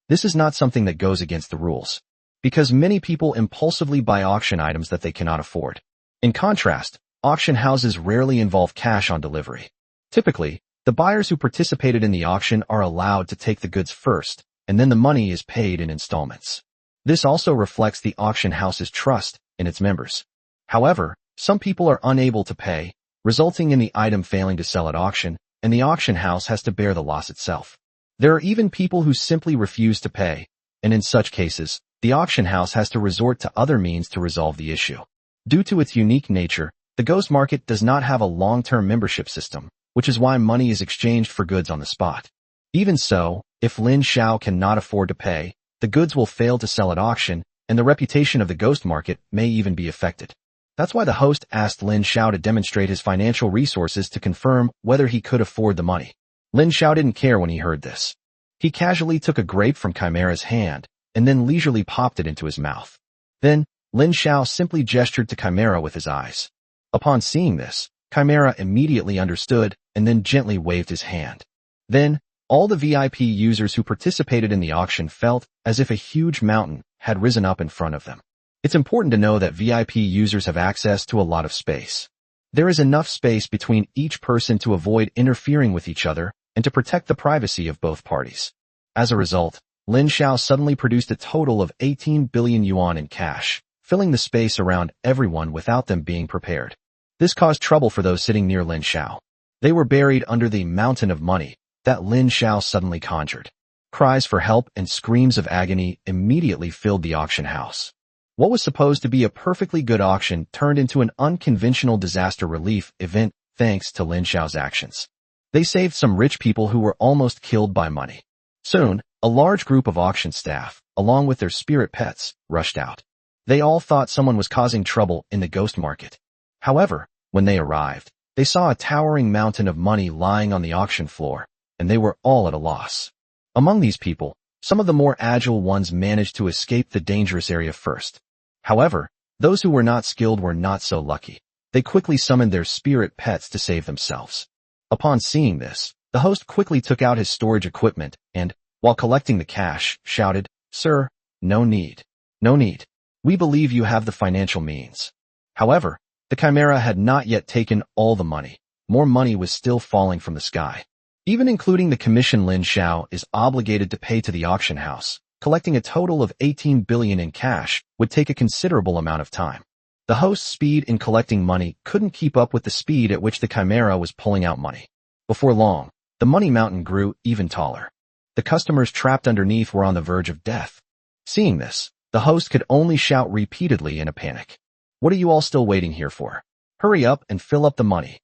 Speaker 1: This is not something that goes against the rules, because many people impulsively buy auction items that they cannot afford. In contrast, auction houses rarely involve cash on delivery. Typically, the buyers who participated in the auction are allowed to take the goods first, and then the money is paid in installments. This also reflects the auction house's trust in its members. However, some people are unable to pay, resulting in the item failing to sell at auction, and the auction house has to bear the loss itself. There are even people who simply refuse to pay, and in such cases, the auction house has to resort to other means to resolve the issue. Due to its unique nature, the ghost market does not have a long-term membership system, which is why money is exchanged for goods on the spot. Even so, if Lin Xiao cannot afford to pay, the goods will fail to sell at auction, and the reputation of the ghost market may even be affected. That's why the host asked Lin Xiao to demonstrate his financial resources to confirm whether he could afford the money. Lin Xiao didn't care when he heard this. He casually took a grape from Chimera's hand, and then leisurely popped it into his mouth. Then, Lin Xiao simply gestured to Chimera with his eyes. Upon seeing this, Chimera immediately understood and then gently waved his hand. Then, all the VIP users who participated in the auction felt as if a huge mountain had risen up in front of them. It's important to know that VIP users have access to a lot of space. There is enough space between each person to avoid interfering with each other and to protect the privacy of both parties. As a result, Lin Xiao suddenly produced a total of 18 billion yuan in cash, filling the space around everyone without them being prepared. This caused trouble for those sitting near Lin Xiao. They were buried under the mountain of money that Lin Xiao suddenly conjured. Cries for help and screams of agony immediately filled the auction house. What was supposed to be a perfectly good auction turned into an unconventional disaster relief event thanks to Lin Xiao's actions. They saved some rich people who were almost killed by money. Soon, a large group of auction staff, along with their spirit pets, rushed out. They all thought someone was causing trouble in the ghost market. However, when they arrived, they saw a towering mountain of money lying on the auction floor, and they were all at a loss. Among these people, some of the more agile ones managed to escape the dangerous area first. However, those who were not skilled were not so lucky. They quickly summoned their spirit pets to save themselves. Upon seeing this, the host quickly took out his storage equipment and, while collecting the cash, shouted, "Sir, no need. No need. We believe you have the financial means." However, the Chimera had not yet taken all the money. More money was still falling from the sky. Even including the commission Lin Xiao is obligated to pay to the auction house, collecting a total of 18 billion in cash would take a considerable amount of time. The host's speed in collecting money couldn't keep up with the speed at which the Chimera was pulling out money. Before long, the money mountain grew even taller. The customers trapped underneath were on the verge of death. Seeing this, the host could only shout repeatedly in a panic. "What are you all still waiting here for? Hurry up and fill up the money."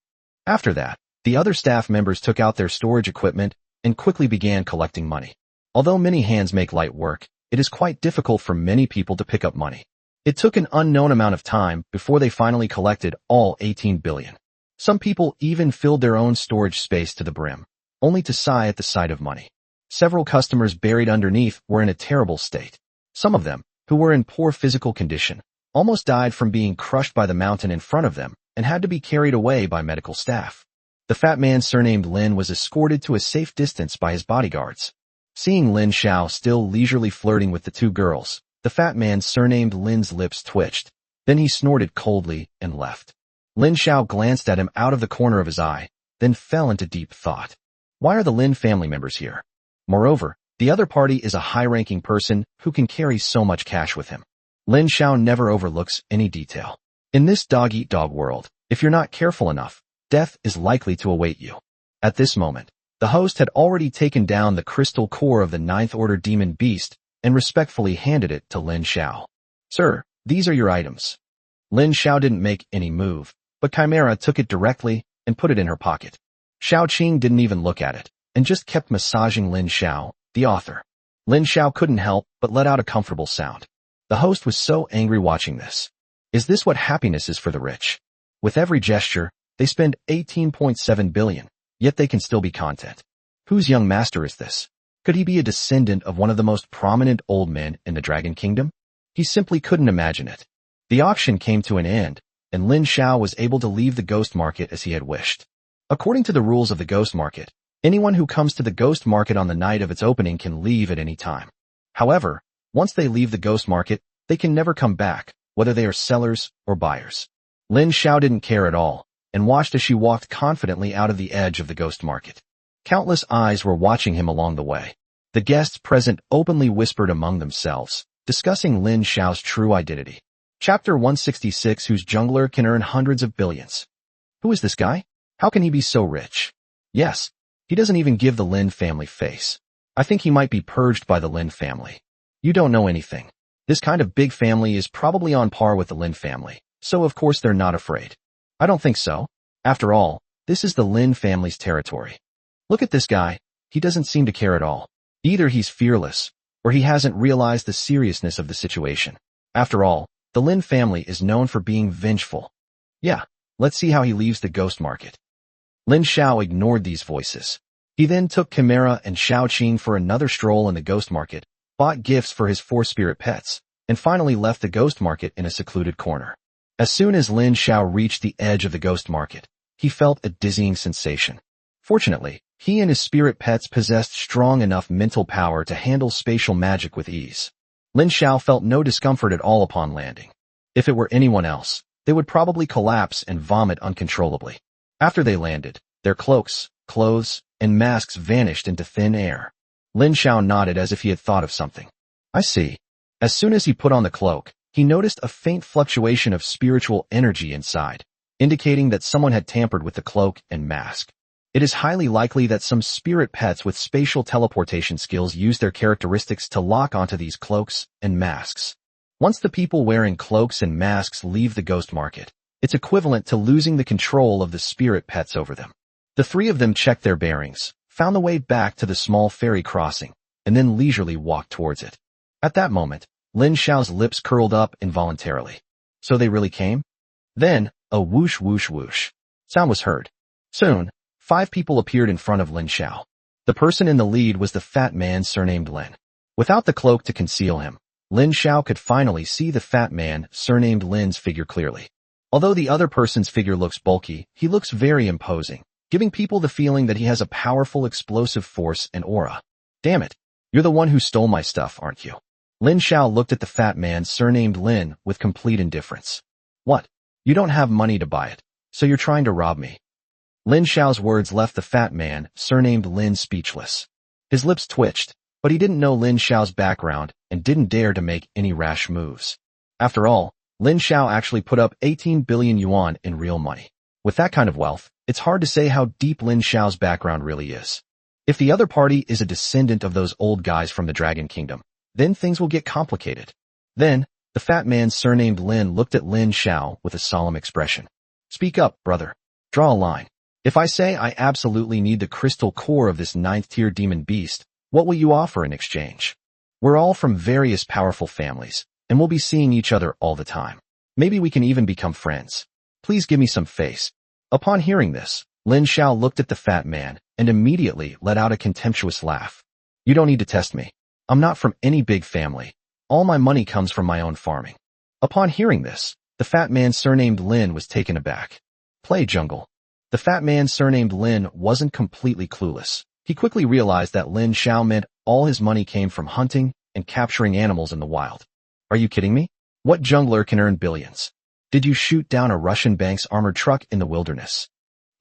Speaker 1: After that, the other staff members took out their storage equipment and quickly began collecting money. Although many hands make light work, it is quite difficult for many people to pick up money. It took an unknown amount of time before they finally collected all 18 billion. Some people even filled their own storage space to the brim, only to sigh at the sight of money. Several customers buried underneath were in a terrible state. Some of them, who were in poor physical condition, almost died from being crushed by the mountain in front of them and had to be carried away by medical staff. The fat man surnamed Lin was escorted to a safe distance by his bodyguards. Seeing Lin Xiao still leisurely flirting with the two girls, the fat man surnamed Lin's lips twitched. Then he snorted coldly and left. Lin Xiao glanced at him out of the corner of his eye, then fell into deep thought. Why are the Lin family members here? Moreover, the other party is a high-ranking person who can carry so much cash with him. Lin Xiao never overlooks any detail. In this dog-eat-dog world, if you're not careful enough, death is likely to await you. At this moment, the host had already taken down the crystal core of the ninth order demon beast and respectfully handed it to Lin Xiao. "Sir, these are your items." Lin Xiao didn't make any move, but Chimera took it directly and put it in her pocket. Xiao Qing didn't even look at it, and just kept massaging Lin Xiao, the author. Lin Xiao couldn't help but let out a comfortable sound. The host was so angry watching this. Is this what happiness is for the rich? With every gesture, they spend 18.7 billion, yet they can still be content. Whose young master is this? Could he be a descendant of one of the most prominent old men in the Dragon Kingdom? He simply couldn't imagine it. The auction came to an end, and Lin Xiao was able to leave the ghost market as he had wished. According to the rules of the ghost market, anyone who comes to the ghost market on the night of its opening can leave at any time. However, once they leave the ghost market, they can never come back, whether they are sellers or buyers. Lin Xiao didn't care at all, and watched as she walked confidently out of the edge of the ghost market. Countless eyes were watching him along the way. The guests present openly whispered among themselves, discussing Lin Xiao's true identity. Chapter 166, whose jungler can earn hundreds of billions. Who is this guy? How can he be so rich? Yes, he doesn't even give the Lin family face. I think he might be purged by the Lin family. You don't know anything. This kind of big family is probably on par with the Lin family, so of course they're not afraid. I don't think so. After all, this is the Lin family's territory. Look at this guy. He doesn't seem to care at all. Either he's fearless, or he hasn't realized the seriousness of the situation. After all, the Lin family is known for being vengeful. Yeah, let's see how he leaves the ghost market. Lin Xiao ignored these voices. He then took Chimera and Xiao Qing for another stroll in the ghost market, bought gifts for his 4 spirit pets, and finally left the ghost market in a secluded corner. As soon as Lin Xiao reached the edge of the ghost market, he felt a dizzying sensation. Fortunately, he and his spirit pets possessed strong enough mental power to handle spatial magic with ease. Lin Xiao felt no discomfort at all upon landing. If it were anyone else, they would probably collapse and vomit uncontrollably. After they landed, their cloaks, clothes, and masks vanished into thin air. Lin Xiao nodded as if he had thought of something. I see. As soon as he put on the cloak, he noticed a faint fluctuation of spiritual energy inside, indicating that someone had tampered with the cloak and mask. It is highly likely that some spirit pets with spatial teleportation skills use their characteristics to lock onto these cloaks and masks. Once the people wearing cloaks and masks leave the ghost market, it's equivalent to losing the control of the spirit pets over them. The 3 of them checked their bearings, found the way back to the small ferry crossing, and then leisurely walked towards it. At that moment, Lin Xiao's lips curled up involuntarily. So they really came? Then, a whoosh whoosh whoosh sound was heard. Soon, 5 people appeared in front of Lin Xiao. The person in the lead was the fat man surnamed Lin. Without the cloak to conceal him, Lin Xiao could finally see the fat man surnamed Lin's figure clearly. Although the other person's figure looks bulky, he looks very imposing, giving people the feeling that he has a powerful explosive force and aura. Damn it, you're the one who stole my stuff, aren't you? Lin Xiao looked at the fat man surnamed Lin with complete indifference. What? You don't have money to buy it, so you're trying to rob me. Lin Xiao's words left the fat man surnamed Lin speechless. His lips twitched, but he didn't know Lin Xiao's background and didn't dare to make any rash moves. After all, Lin Xiao actually put up 18 billion yuan in real money. With that kind of wealth, it's hard to say how deep Lin Xiao's background really is. If the other party is a descendant of those old guys from the Dragon Kingdom, then things will get complicated. Then, the fat man surnamed Lin looked at Lin Xiao with a solemn expression. Speak up, brother. Draw a line. If I say I absolutely need the crystal core of this 9th-tier demon beast, what will you offer in exchange? We're all from various powerful families, and we'll be seeing each other all the time. Maybe we can even become friends. Please give me some face. Upon hearing this, Lin Xiao looked at the fat man and immediately let out a contemptuous laugh. You don't need to test me. I'm not from any big family. All my money comes from my own farming. Upon hearing this, the fat man surnamed Lin was taken aback. Play jungle. The fat man surnamed Lin wasn't completely clueless. He quickly realized that Lin Xiao meant all his money came from hunting and capturing animals in the wild. Are you kidding me? What jungler can earn billions? Did you shoot down a Russian bank's armored truck in the wilderness?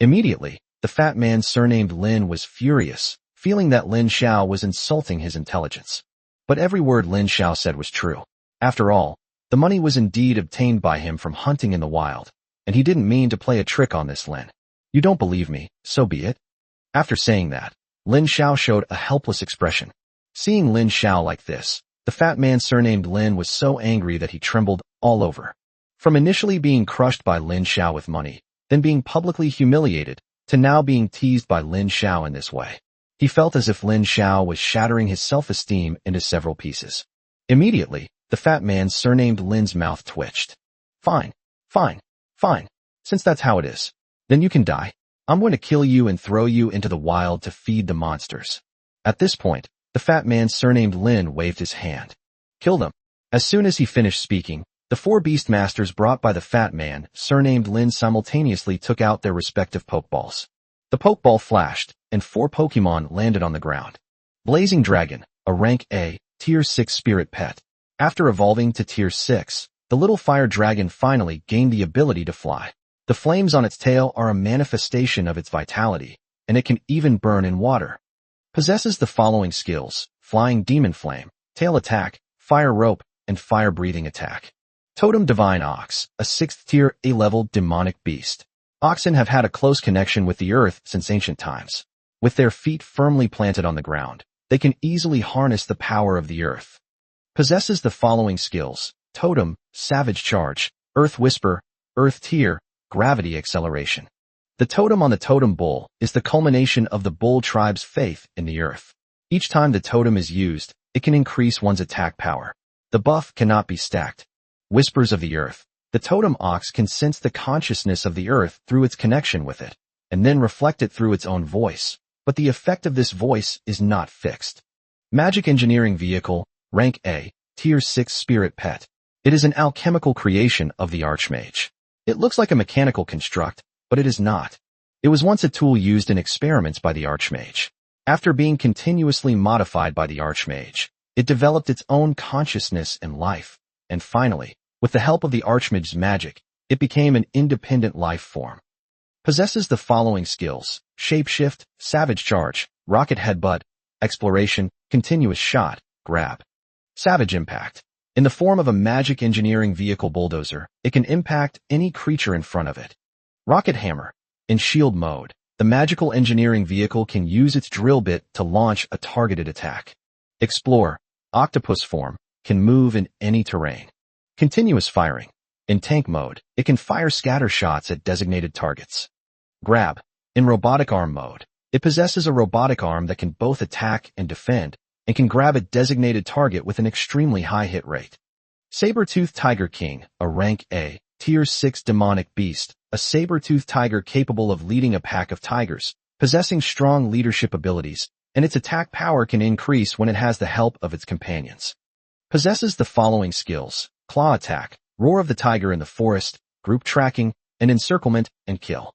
Speaker 1: Immediately, the fat man surnamed Lin was furious, feeling that Lin Xiao was insulting his intelligence. But every word Lin Xiao said was true. After all, the money was indeed obtained by him from hunting in the wild, and he didn't mean to play a trick on this Lin. You don't believe me, so be it. After saying that, Lin Xiao showed a helpless expression. Seeing Lin Xiao like this, the fat man surnamed Lin was so angry that he trembled all over. From initially being crushed by Lin Xiao with money, then being publicly humiliated, to now being teased by Lin Xiao in this way. He felt as if Lin Xiao was shattering his self-esteem into several pieces. Immediately, the fat man surnamed Lin's mouth twitched. Fine. Since that's how it is, then you can die. I'm going to kill you and throw you into the wild to feed the monsters. At this point, the fat man surnamed Lin waved his hand. Kill them. As soon as he finished speaking, the 4 beast masters brought by the fat man surnamed Lin simultaneously took out their respective pokeballs. The pokeball flashed, and 4 Pokemon landed on the ground. Blazing Dragon, a rank A, tier 6 spirit pet. After evolving to tier 6, the little fire dragon finally gained the ability to fly. The flames on its tail are a manifestation of its vitality, and it can even burn in water. Possesses the following skills: Flying Demon Flame, Tail Attack, Fire Rope, and Fire Breathing Attack. Totem Divine Ox, a 6th tier A-level demonic beast. Oxen have had a close connection with the earth since ancient times. With their feet firmly planted on the ground, they can easily harness the power of the earth. Possesses the following skills: Totem, Savage Charge, Earth Whisper, Earth Tear, Gravity Acceleration. The totem on the totem bull is the culmination of the bull tribe's faith in the earth. Each time the totem is used, it can increase one's attack power. The buff cannot be stacked. Whispers of the earth. The totem ox can sense the consciousness of the earth through its connection with it, and then reflect it through its own voice, but the effect of this voice is not fixed. Magic Engineering Vehicle, Rank A, Tier 6 Spirit Pet. It is an alchemical creation of the Archmage. It looks like a mechanical construct, but it is not. It was once a tool used in experiments by the Archmage. After being continuously modified by the Archmage, it developed its own consciousness and life, and finally, with the help of the Archmage's magic, it became an independent life form. Possesses the following skills: Shapeshift, Savage Charge, Rocket Headbutt, Exploration, Continuous Shot, Grab. Savage Impact. In the form of a magic engineering vehicle bulldozer, it can impact any creature in front of it. Rocket Hammer. In shield mode, the magical engineering vehicle can use its drill bit to launch a targeted attack. Explore. Octopus form, can move in any terrain. Continuous Firing. In tank mode, it can fire scatter shots at designated targets. Grab. In robotic arm mode, it possesses a robotic arm that can both attack and defend, and can grab a designated target with an extremely high hit rate. Saber-Tooth Tiger King, a rank A, tier 6 demonic beast, a saber-tooth tiger capable of leading a pack of tigers, possessing strong leadership abilities, and its attack power can increase when it has the help of its companions. Possesses the following skills: Claw Attack, Roar of the Tiger in the Forest, Group Tracking, and Encirclement and Kill.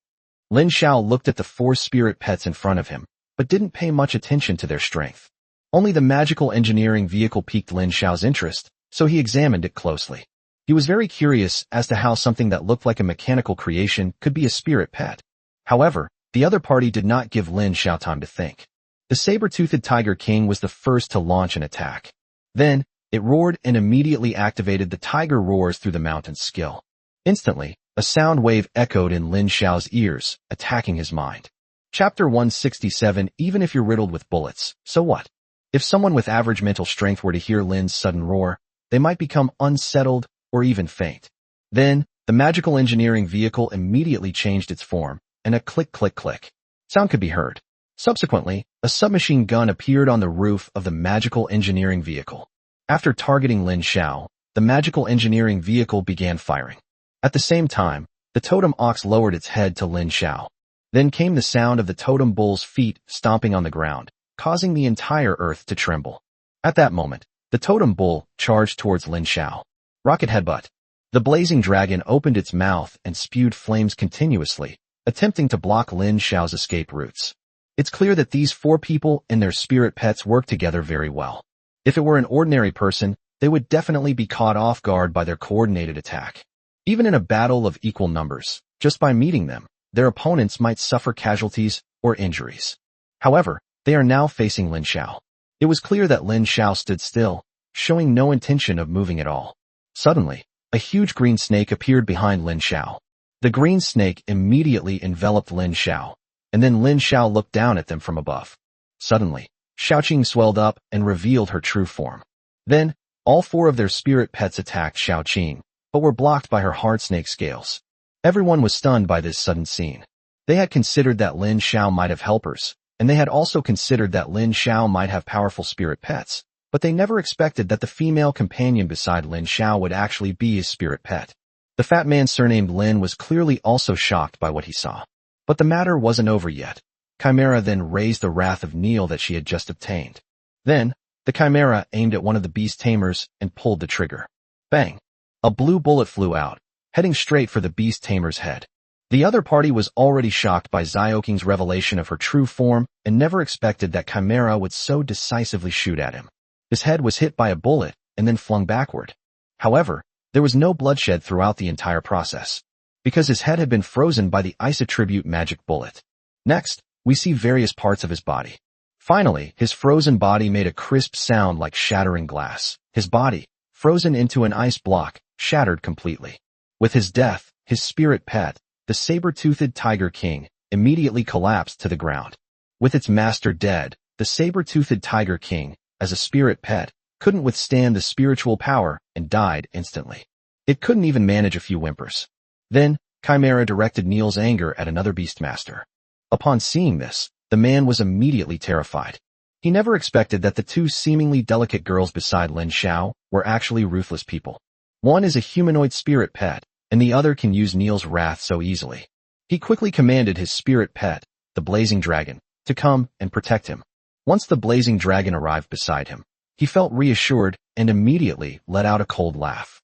Speaker 1: Lin Xiao looked at the 4 spirit pets in front of him, but didn't pay much attention to their strength. Only the magical engineering vehicle piqued Lin Xiao's interest, so he examined it closely. He was very curious as to how something that looked like a mechanical creation could be a spirit pet. However, the other party did not give Lin Xiao time to think. The saber-toothed Tiger King was the first to launch an attack. Then, It roared and immediately activated the tiger roars through the mountain's skill. Instantly, a sound wave echoed in Lin Xiao's ears, attacking his mind. Chapter 167. Even if you're riddled with bullets, so what? If someone with average mental strength were to hear Lin's sudden roar, they might become unsettled or even faint. Then, the magical engineering vehicle immediately changed its form, and a click-click-click sound could be heard. Subsequently, a submachine gun appeared on the roof of the magical engineering vehicle. After targeting Lin Xiao, the magical engineering vehicle began firing. At the same time, the totem ox lowered its head to Lin Xiao. Then came the sound of the totem bull's feet stomping on the ground, causing the entire earth to tremble. At that moment, the totem bull charged towards Lin Xiao. Rocket headbutt. The blazing dragon opened its mouth and spewed flames continuously, attempting to block Lin Xiao's escape routes. It's clear that these four people and their spirit pets work together very well. If it were an ordinary person, they would definitely be caught off guard by their coordinated attack. Even in a battle of equal numbers, just by meeting them, their opponents might suffer casualties or injuries. However, they are now facing Lin Xiao. It was clear that Lin Xiao stood still, showing no intention of moving at all. Suddenly, a huge green snake appeared behind Lin Xiao. The green snake immediately enveloped Lin Xiao, and then Lin Xiao looked down at them from above. Suddenly, Xiaoqing swelled up and revealed her true form. Then, all four of their spirit pets attacked Xiaoqing, but were blocked by her hard snake scales. Everyone was stunned by this sudden scene. They had considered that Lin Xiao might have helpers, and they had also considered that Lin Xiao might have powerful spirit pets, but they never expected that the female companion beside Lin Xiao would actually be his spirit pet. The fat man surnamed Lin was clearly also shocked by what he saw. But the matter wasn't over yet. Chimera then raised the wrath of Neil that she had just obtained. Then, the Chimera aimed at one of the beast tamers and pulled the trigger. Bang! A blue bullet flew out, heading straight for the beast tamer's head. The other party was already shocked by Xiaoqing's revelation of her true form and never expected that Chimera would so decisively shoot at him. His head was hit by a bullet and then flung backward. However, there was no bloodshed throughout the entire process, because his head had been frozen by the ice attribute magic bullet. Next, we see various parts of his body. Finally, his frozen body made a crisp sound like shattering glass. His body, frozen into an ice block, shattered completely. With his death, his spirit pet, the saber-toothed Tiger King, immediately collapsed to the ground. With its master dead, the saber-toothed Tiger King, as a spirit pet, couldn't withstand the spiritual power and died instantly. It couldn't even manage a few whimpers. Then, Chimera directed Neil's anger at another beastmaster. Upon seeing this, the man was immediately terrified. He never expected that the two seemingly delicate girls beside Lin Xiao were actually ruthless people. One is a humanoid spirit pet, and the other can use Neil's wrath so easily. He quickly commanded his spirit pet, the Blazing Dragon, to come and protect him. Once the Blazing Dragon arrived beside him, he felt reassured and immediately let out a cold laugh.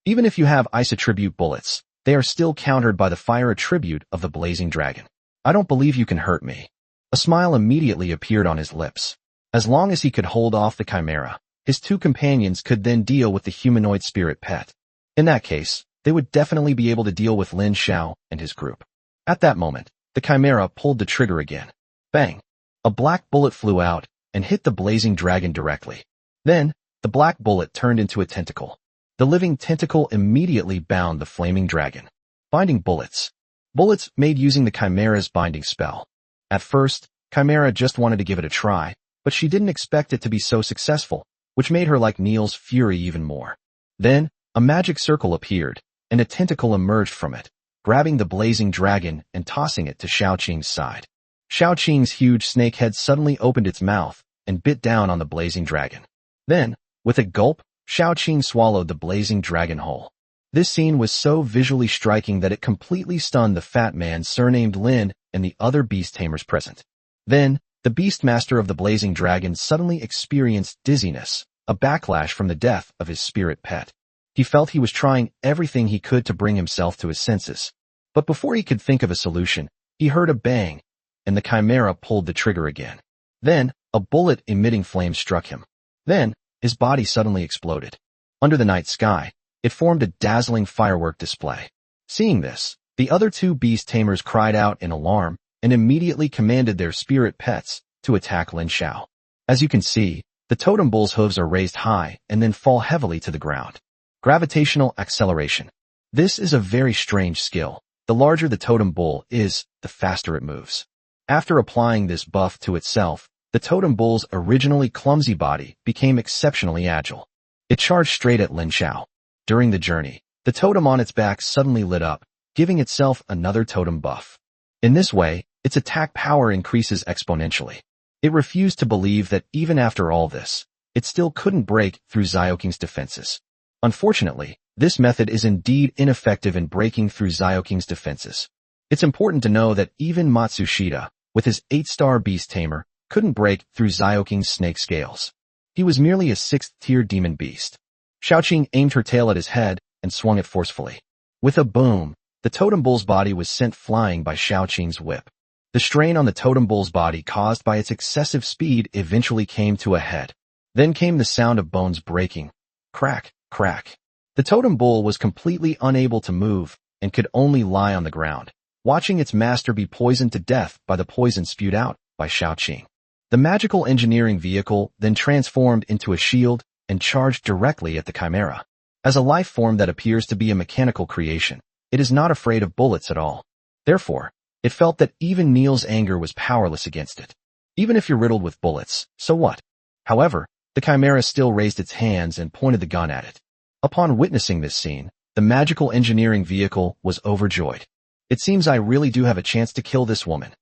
Speaker 1: Even if you have ice attribute bullets, they are still countered by the fire attribute of the Blazing Dragon. I don't believe you can hurt me. A smile immediately appeared on his lips. As long as he could hold off the Chimera, his two companions could then deal with the humanoid spirit pet. In that case, they would definitely be able to deal with Lin Xiao and his group. At that moment, the Chimera pulled the trigger again. Bang! A black bullet flew out and hit the Blazing Dragon directly. Then, the black bullet turned into a tentacle. The living tentacle immediately bound the flaming dragon. Binding bullets. Bullets made using the Chimera's binding spell. At first, Chimera just wanted to give it a try, but she didn't expect it to be so successful, which made her like Neil's fury even more. Then, a magic circle appeared, and a tentacle emerged from it, grabbing the Blazing Dragon and tossing it to Xiaoqing's side. Xiaoqing's huge snake head suddenly opened its mouth and bit down on the Blazing Dragon. Then, with a gulp, Xiaoqing swallowed the Blazing Dragon whole. This scene was so visually striking that it completely stunned the fat man surnamed Lin and the other beast tamers present. Then, the Beastmaster of the Blazing Dragon suddenly experienced dizziness, a backlash from the death of his spirit pet. He felt he was trying everything he could to bring himself to his senses. But before he could think of a solution, he heard a bang, and the Chimera pulled the trigger again. Then, a bullet emitting flames struck him. Then, his body suddenly exploded. Under the night sky, it formed a dazzling firework display. Seeing this, the other two beast tamers cried out in alarm and immediately commanded their spirit pets to attack Lin Xiao. As you can see, The totem bull's hooves are raised high and then fall heavily to the ground. Gravitational acceleration. This is a very strange skill. The larger the totem bull is, the faster it moves. After applying this buff to itself, the totem bull's originally clumsy body became exceptionally agile. It charged straight at Lin Xiao. During the journey, the totem on its back suddenly lit up, giving itself another totem buff. In this way, its attack power increases exponentially. It refused to believe that even after all this, it still couldn't break through Xiaoking's defenses. Unfortunately, this method is indeed ineffective in breaking through Xiaoking's defenses. It's important to know that even Matsushita, with his 8-star beast tamer, couldn't break through Xiaoking's snake scales. He was merely a 6th-tier demon beast. Xiaoqing aimed her tail at his head and swung it forcefully. With a boom, the totem bull's body was sent flying by Xiaoqing's whip. The strain on the totem bull's body caused by its excessive speed eventually came to a head. Then came the sound of bones breaking. Crack, crack. The totem bull was completely unable to move and could only lie on the ground, watching its master be poisoned to death by the poison spewed out by Xiaoqing. The magical engineering vehicle then transformed into a shield and charged directly at the chimera. As a life form that appears to be a mechanical creation, it is not afraid of bullets at all. Therefore, it felt that even Neil's anger was powerless against it. Even if you're riddled with bullets, so what? However, the chimera still raised its hands and pointed the gun at it. Upon witnessing this scene, the magical engineering vehicle was overjoyed. It seems I really do have a chance to kill this woman.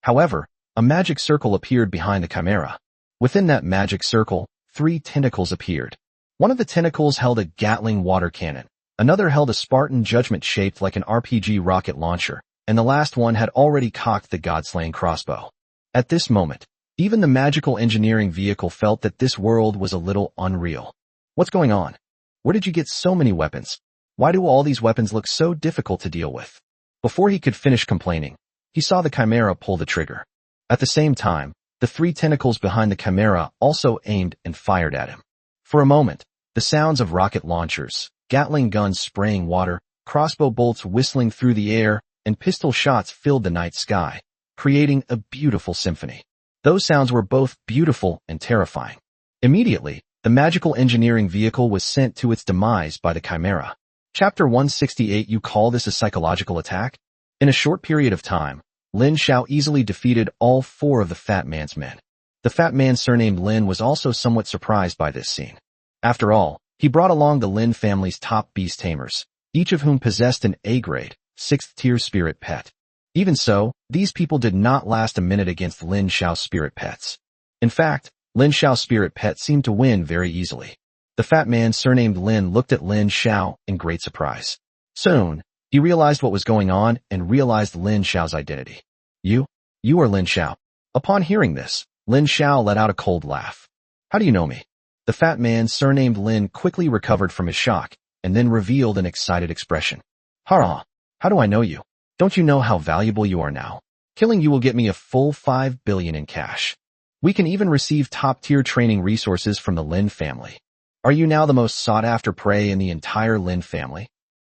Speaker 1: However, a magic circle appeared behind the chimera. Within that magic circle, 3 tentacles appeared. One of the tentacles held a Gatling water cannon, another held a Spartan judgment shaped like an RPG rocket launcher, and the last one had already cocked the God-slaying crossbow. At this moment, even the magical engineering vehicle felt that this world was a little unreal. What's going on? Where did you get so many weapons? Why do all these weapons look so difficult to deal with? Before he could finish complaining, he saw the chimera pull the trigger. At the same time, the 3 tentacles behind the chimera also aimed and fired at him. For a moment, the sounds of rocket launchers, Gatling guns spraying water, crossbow bolts whistling through the air, and pistol shots filled the night sky, creating a beautiful symphony. Those sounds were both beautiful and terrifying. Immediately, the magical engineering vehicle was sent to its demise by the chimera. Chapter 168. You call this a psychological attack? In a short period of time, Lin Xiao easily defeated all 4 of the fat man's men. The fat man surnamed Lin was also somewhat surprised by this scene. After all, he brought along the Lin family's top beast tamers, each of whom possessed an A-grade, 6th-tier spirit pet. Even so, these people did not last a minute against Lin Xiao's spirit pets. In fact, Lin Xiao's spirit pet seemed to win very easily. The fat man surnamed Lin looked at Lin Xiao in great surprise. Soon, he realized what was going on and realized Lin Xiao's identity. You are Lin Xiao. Upon hearing this, Lin Xiao let out a cold laugh. How do you know me? The fat man surnamed Lin quickly recovered from his shock and then revealed an excited expression. Hurrah! How do I know you? Don't you know how valuable you are now? Killing you will get me a full 5 billion in cash. We can even receive top-tier training resources from the Lin family. Are you now the most sought-after prey in the entire Lin family?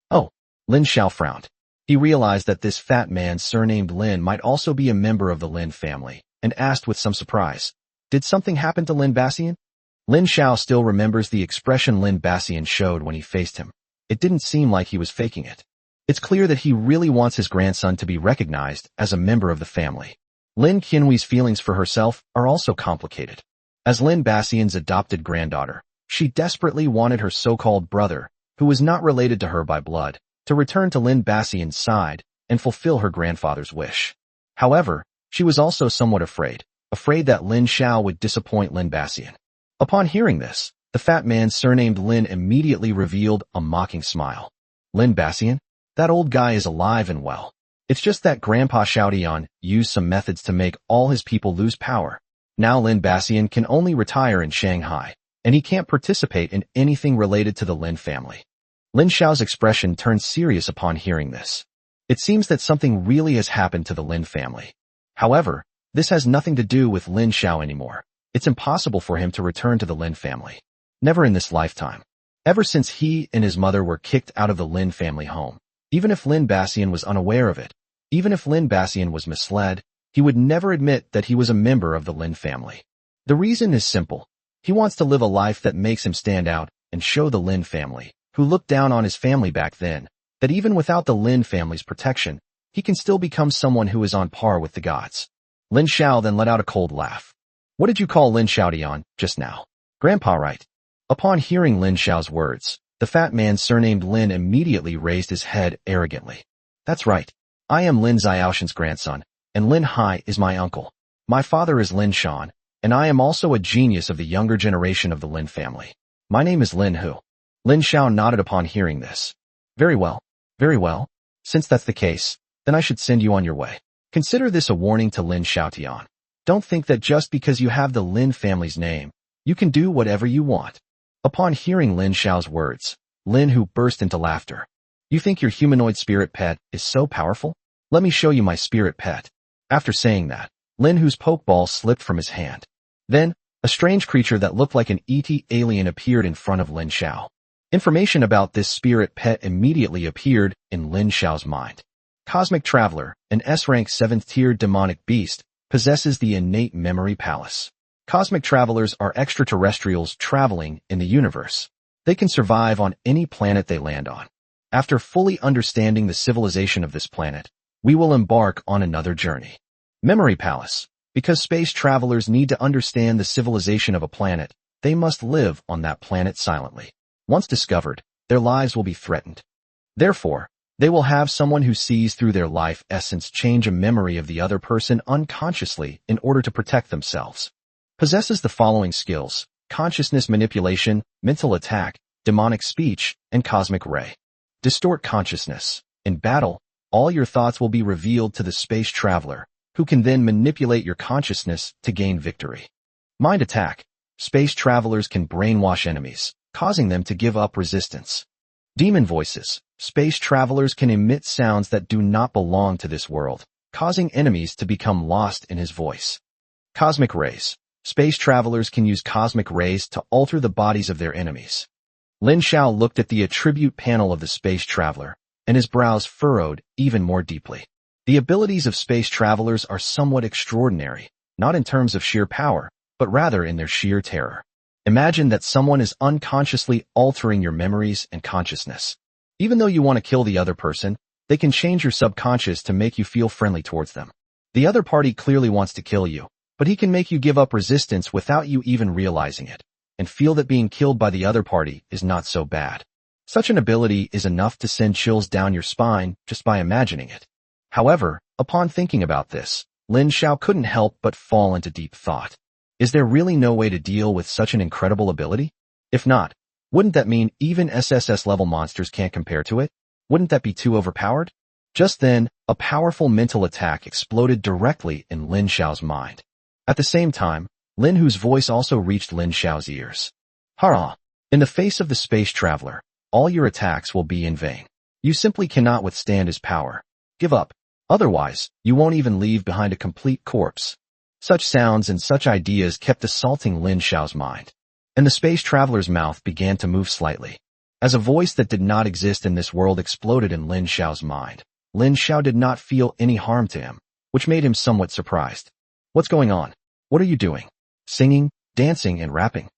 Speaker 1: Oh, Lin Xiao frowned. He realized that this fat man surnamed Lin might also be a member of the Lin family, and asked with some surprise, did something happen to Lin Bassian? Lin Xiao still remembers the expression Lin Bassian showed when he faced him. It didn't seem like he was faking it. It's clear that he really wants his grandson to be recognized as a member of the family. Lin Qianhui's feelings for herself are also complicated. As Lin Bassian's adopted granddaughter, she desperately wanted her so-called brother, who was not related to her by blood, to return to Lin Bassian's side and fulfill her grandfather's wish. However, she was also somewhat afraid that Lin Xiao would disappoint Lin Bassian. Upon hearing this, the fat man surnamed Lin immediately revealed a mocking smile. Lin Bassian? That old guy is alive and well. It's just that Grandpa Xiaodian used some methods to make all his people lose power. Now Lin Bassian can only retire in Shanghai, and he can't participate in anything related to the Lin family. Lin Xiao's expression turned serious upon hearing this. It seems that something really has happened to the Lin family. However, this has nothing to do with Lin Xiao anymore. It's impossible for him to return to the Lin family. Never in this lifetime. Ever since he and his mother were kicked out of the Lin family home. Even if Lin Bassian was unaware of it, even if Lin Bassian was misled, he would never admit that he was a member of the Lin family. The reason is simple. He wants to live a life that makes him stand out and show the Lin family, who looked down on his family back then, that even without the Lin family's protection, he can still become someone who is on par with the gods. Lin Xiao then let out a cold laugh. What did you call Lin Xiaotian just now? Grandpa, right? Upon hearing Lin Xiao's words, the fat man surnamed Lin immediately raised his head arrogantly. That's right. I am Lin Xiaoshan's grandson, and Lin Hai is my uncle. My father is Lin Shan, and I am also a genius of the younger generation of the Lin family. My name is Lin Hu. Lin Xiao nodded upon hearing this. Very well. Very well. Since that's the case, then I should send you on your way. Consider this a warning to Lin Xiaotian. Don't think that just because you have the Lin family's name, you can do whatever you want. Upon hearing Lin Xiao's words, Lin Hu burst into laughter. You think your humanoid spirit pet is so powerful? Let me show you my spirit pet. After saying that, Lin Hu's pokeball slipped from his hand. Then, a strange creature that looked like an ET alien appeared in front of Lin Xiao. Information about this spirit pet immediately appeared in Lin Xiao's mind. Cosmic Traveler, an S-rank 7th-tier demonic beast, possesses the innate memory palace. Cosmic travelers are extraterrestrials traveling in the universe. They can survive on any planet they land on. After fully understanding the civilization of this planet, we will embark on another journey. Memory Palace. Because space travelers need to understand the civilization of a planet, they must live on that planet silently. Once discovered, their lives will be threatened. Therefore, they will have someone who sees through their life essence change a memory of the other person unconsciously in order to protect themselves. Possesses the following skills: consciousness manipulation, mental attack, demonic speech, and cosmic ray. Distort consciousness. In battle, all your thoughts will be revealed to the space traveler, who can then manipulate your consciousness to gain victory. Mind attack. Space travelers can brainwash enemies, causing them to give up resistance. Demon voices. Space travelers can emit sounds that do not belong to this world, causing enemies to become lost in his voice. Cosmic rays. Space travelers can use cosmic rays to alter the bodies of their enemies. Lin Xiao looked at the attribute panel of the space traveler, and his brows furrowed even more deeply. The abilities of space travelers are somewhat extraordinary, not in terms of sheer power, but rather in their sheer terror. Imagine that someone is unconsciously altering your memories and consciousness. Even though you want to kill the other person, they can change your subconscious to make you feel friendly towards them. The other party clearly wants to kill you, but he can make you give up resistance without you even realizing it, and feel that being killed by the other party is not so bad. Such an ability is enough to send chills down your spine just by imagining it. However, upon thinking about this, Lin Xiao couldn't help but fall into deep thought. Is there really no way to deal with such an incredible ability? If not, wouldn't that mean even SSS-level monsters can't compare to it? Wouldn't that be too overpowered? Just then, a powerful mental attack exploded directly in Lin Xiao's mind. At the same time, Lin Hu's voice also reached Lin Xiao's ears. Hurrah! In the face of the space traveler, all your attacks will be in vain. You simply cannot withstand his power. Give up. Otherwise, you won't even leave behind a complete corpse. Such sounds and such ideas kept assaulting Lin Xiao's mind. And the space traveler's mouth began to move slightly. As a voice that did not exist in this world exploded in Lin Xiao's mind, Lin Xiao did not feel any harm to him, which made him somewhat surprised. What's going on? What are you doing? Singing, dancing, and rapping?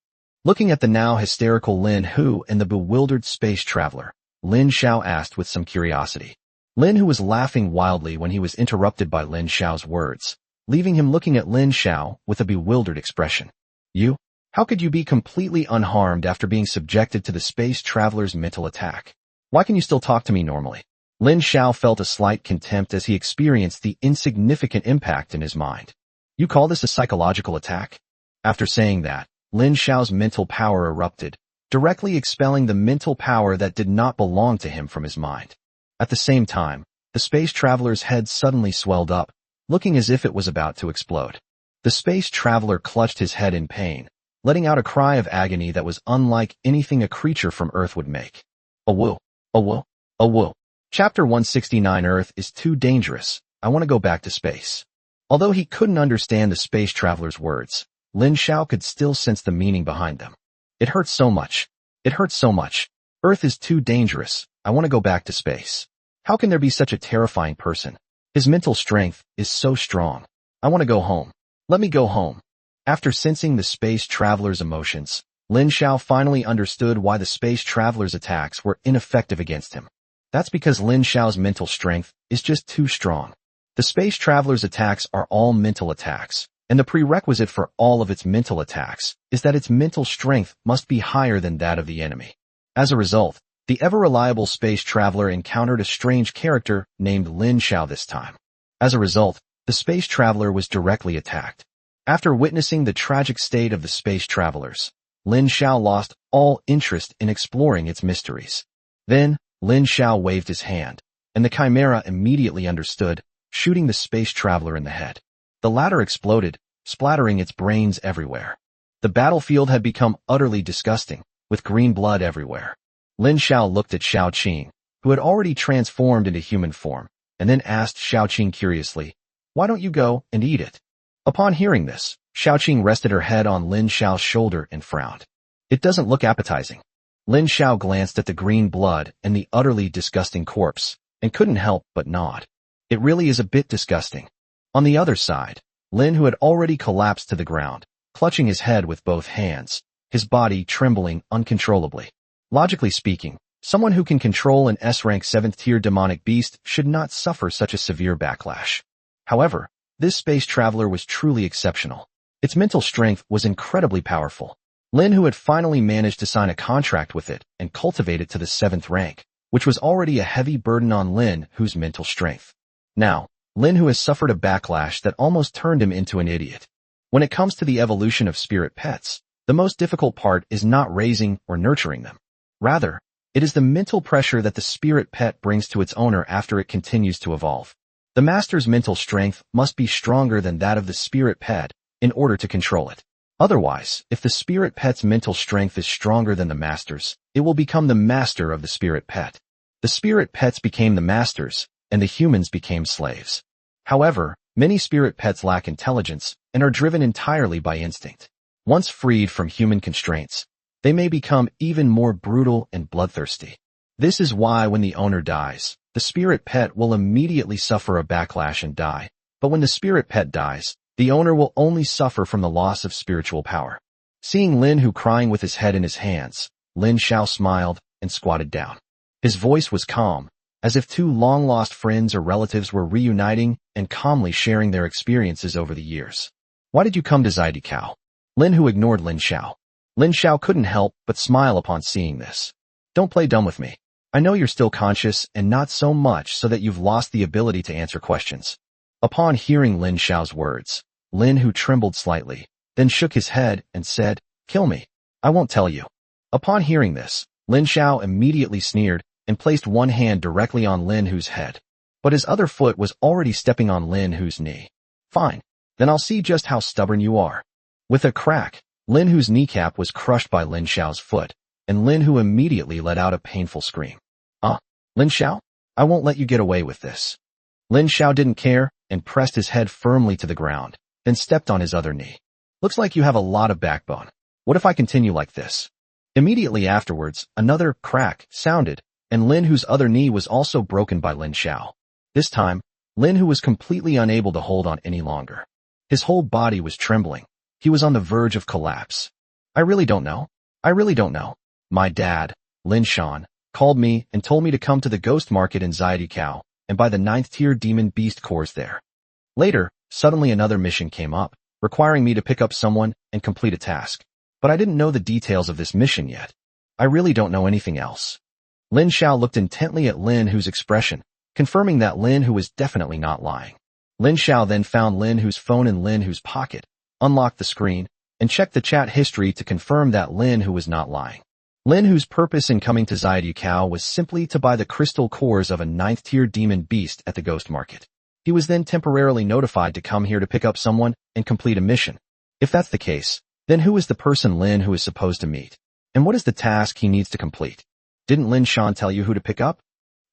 Speaker 1: Looking at the now hysterical Lin Hu and the bewildered space traveler, Lin Xiao asked with some curiosity. Lin Hu was laughing wildly when he was interrupted by Lin Xiao's words, leaving him looking at Lin Xiao with a bewildered expression. You? How could you be completely unharmed after being subjected to the space traveler's mental attack? Why can you still talk to me normally? Lin Xiao felt a slight contempt as he experienced the insignificant impact in his mind. You call this a psychological attack? After saying that, Lin Xiao's mental power erupted, directly expelling the mental power that did not belong to him from his mind. At the same time, the space traveler's head suddenly swelled up, looking as if it was about to explode. The space traveler clutched his head in pain, letting out a cry of agony that was unlike anything a creature from Earth would make. Awoo, awoo, awoo. Chapter 169. Earth is too dangerous. I want to go back to space. Although he couldn't understand the space traveler's words, Lin Xiao could still sense the meaning behind them. It hurts so much. It hurts so much. Earth is too dangerous. I want to go back to space. How can there be such a terrifying person? His mental strength is so strong. I want to go home. Let me go home. After sensing the space traveler's emotions, Lin Xiao finally understood why the space traveler's attacks were ineffective against him. That's because Lin Xiao's mental strength is just too strong. The space traveler's attacks are all mental attacks, and the prerequisite for all of its mental attacks is that its mental strength must be higher than that of the enemy. As a result, the ever-reliable space traveler encountered a strange character named Lin Xiao this time. As a result, the space traveler was directly attacked. After witnessing the tragic state of the space travelers, Lin Xiao lost all interest in exploring its mysteries. Then, Lin Xiao waved his hand, and the chimera immediately understood, shooting the space traveler in the head. The latter exploded, splattering its brains everywhere. The battlefield had become utterly disgusting, with green blood everywhere. Lin Xiao looked at Xiaoqing, who had already transformed into human form, and then asked Xiaoqing curiously, "Why don't you go and eat it?" Upon hearing this, Xiaoqing rested her head on Lin Xiao's shoulder and frowned. "It doesn't look appetizing." Lin Xiao glanced at the green blood and the utterly disgusting corpse, and couldn't help but nod. It really is a bit disgusting. On the other side, Lin, who had already collapsed to the ground, clutching his head with both hands, his body trembling uncontrollably. Logically speaking, someone who can control an S-rank 7th-tier demonic beast should not suffer such a severe backlash. However, this space traveler was truly exceptional. Its mental strength was incredibly powerful. Lin, who had finally managed to sign a contract with it and cultivate it to the 7th rank, which was already a heavy burden on Lin, whose mental strength. Now, Lin, who has suffered a backlash that almost turned him into an idiot. When it comes to the evolution of spirit pets, the most difficult part is not raising or nurturing them. Rather, it is the mental pressure that the spirit pet brings to its owner after it continues to evolve. The master's mental strength must be stronger than that of the spirit pet in order to control it. Otherwise, if the spirit pet's mental strength is stronger than the master's, it will become the master of the spirit pet. The spirit pets became the masters, and the humans became slaves. However, many spirit pets lack intelligence and are driven entirely by instinct. Once freed from human constraints, they may become even more brutal and bloodthirsty. This is why when the owner dies, the spirit pet will immediately suffer a backlash and die, but when the spirit pet dies, the owner will only suffer from the loss of spiritual power. Seeing Lin Hu crying with his head in his hands, Lin Xiao smiled and squatted down. His voice was calm, as if two long-lost friends or relatives were reuniting and calmly sharing their experiences over the years. "Why did you come to Zidikao?" Lin Hu ignored Lin Xiao. Lin Xiao couldn't help but smile upon seeing this. "Don't play dumb with me. I know you're still conscious and not so much so that you've lost the ability to answer questions." Upon hearing Lin Xiao's words, Lin Hu trembled slightly, then shook his head and said, "Kill me. I won't tell you." Upon hearing this, Lin Xiao immediately sneered and placed one hand directly on Lin Hu's head. But his other foot was already stepping on Lin Hu's knee. "Fine. Then I'll see just how stubborn you are." With a crack, Lin Hu's kneecap was crushed by Lin Xiao's foot, and Lin Hu immediately let out a painful scream. Lin Xiao? I won't let you get away with this." Lin Xiao didn't care and pressed his head firmly to the ground, then stepped on his other knee. "Looks like you have a lot of backbone. What if I continue like this?" Immediately afterwards, another crack sounded, and Lin Hu's other knee was also broken by Lin Xiao. This time, Lin Hu was completely unable to hold on any longer. His whole body was trembling. He was on the verge of collapse. I really don't know. My dad, Lin Shan, called me and told me to come to the ghost market in Zidikao and buy the 9th-tier demon beast cores there. Later, suddenly another mission came up, requiring me to pick up someone and complete a task. But I didn't know the details of this mission yet. I really don't know anything else. Lin Xiao looked intently at Lin Hu's expression, confirming that Lin Hu was definitely not lying. Lin Xiao then found Lin Hu's phone in Lin Hu's pocket, unlocked the screen, and checked the chat history to confirm that Lin Hu was not lying. Lin Hu's purpose in coming to Zidikao was simply to buy the crystal cores of a 9th-tier demon beast at the ghost market. He was then temporarily notified to come here to pick up someone and complete a mission. If that's the case, then who is the person Lin Hu is supposed to meet? And what is the task he needs to complete? Didn't Lin Shan tell you who to pick up?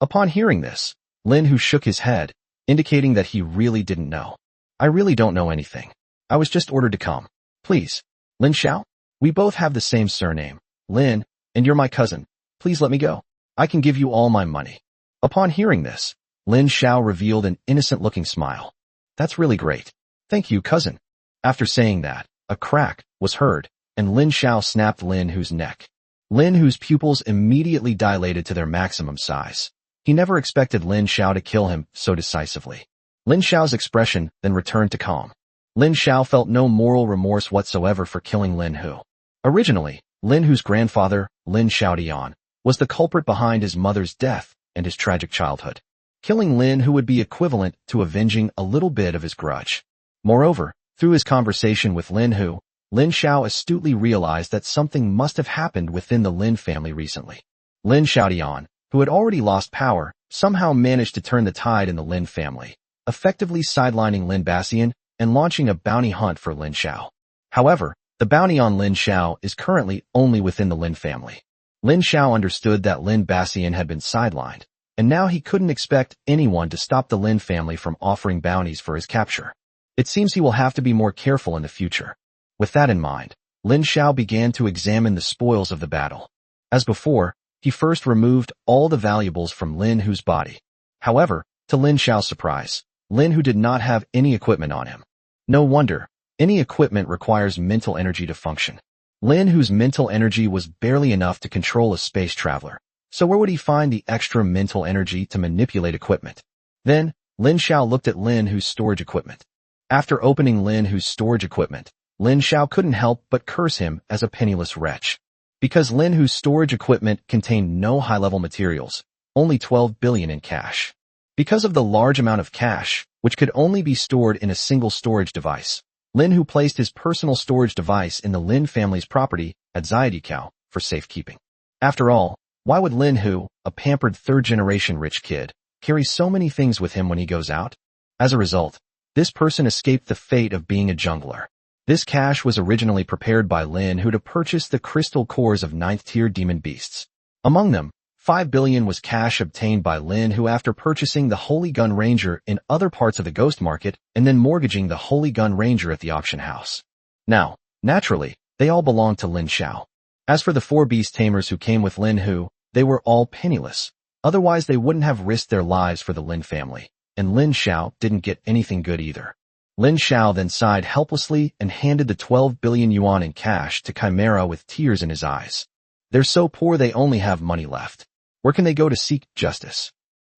Speaker 1: Upon hearing this, Lin Hu shook his head, indicating that he really didn't know. I really don't know anything. I was just ordered to come. Please. Lin Xiao? We both have the same surname, Lin, and you're my cousin. Please let me go. I can give you all my money. Upon hearing this, Lin Xiao revealed an innocent-looking smile. That's really great. Thank you, cousin. After saying that, a crack was heard, and Lin Xiao snapped Lin Hu's neck. Lin Hu's pupils immediately dilated to their maximum size. He never expected Lin Xiao to kill him so decisively. Lin Xiao's expression then returned to calm. Lin Xiao felt no moral remorse whatsoever for killing Lin Hu. Originally, Lin Hu's grandfather, Lin Xiaodian, was the culprit behind his mother's death and his tragic childhood. Killing Lin Hu would be equivalent to avenging a little bit of his grudge. Moreover, through his conversation with Lin Hu, Lin Xiao astutely realized that something must have happened within the Lin family recently. Lin Xiaodian, who had already lost power, somehow managed to turn the tide in the Lin family, effectively sidelining Lin Baxian and launching a bounty hunt for Lin Xiao. However, the bounty on Lin Xiao is currently only within the Lin family. Lin Xiao understood that Lin Baxian had been sidelined, and now he couldn't expect anyone to stop the Lin family from offering bounties for his capture. It seems he will have to be more careful in the future. With that in mind, Lin Xiao began to examine the spoils of the battle. As before, he first removed all the valuables from Lin Hu's body. However, to Lin Xiao's surprise, Lin Hu did not have any equipment on him. No wonder, any equipment requires mental energy to function. Lin Hu's mental energy was barely enough to control a space traveler, so where would he find the extra mental energy to manipulate equipment? Then, Lin Xiao looked at Lin Hu's storage equipment. After opening Lin Hu's storage equipment, Lin Xiao couldn't help but curse him as a penniless wretch. Because Lin Hu's storage equipment contained no high-level materials, only 12 billion in cash. Because of the large amount of cash, which could only be stored in a single storage device, Lin Hu placed his personal storage device in the Lin family's property at Xiaodikao for safekeeping. After all, why would Lin Hu, a pampered third-generation rich kid, carry so many things with him when he goes out? As a result, this person escaped the fate of being a jungler. This cash was originally prepared by Lin Hu to purchase the crystal cores of 9th-tier demon beasts. Among them, 5 billion was cash obtained by Lin Hu after purchasing the Holy Gun Ranger in other parts of the Ghost Market and then mortgaging the Holy Gun Ranger at the auction house. Now, naturally, they all belonged to Lin Xiao. As for the 4 beast tamers who came with Lin Hu, they were all penniless. Otherwise they wouldn't have risked their lives for the Lin family, and Lin Xiao didn't get anything good either. Lin Xiao then sighed helplessly and handed the 12 billion yuan in cash to Chimera with tears in his eyes. They're so poor they only have money left. Where can they go to seek justice?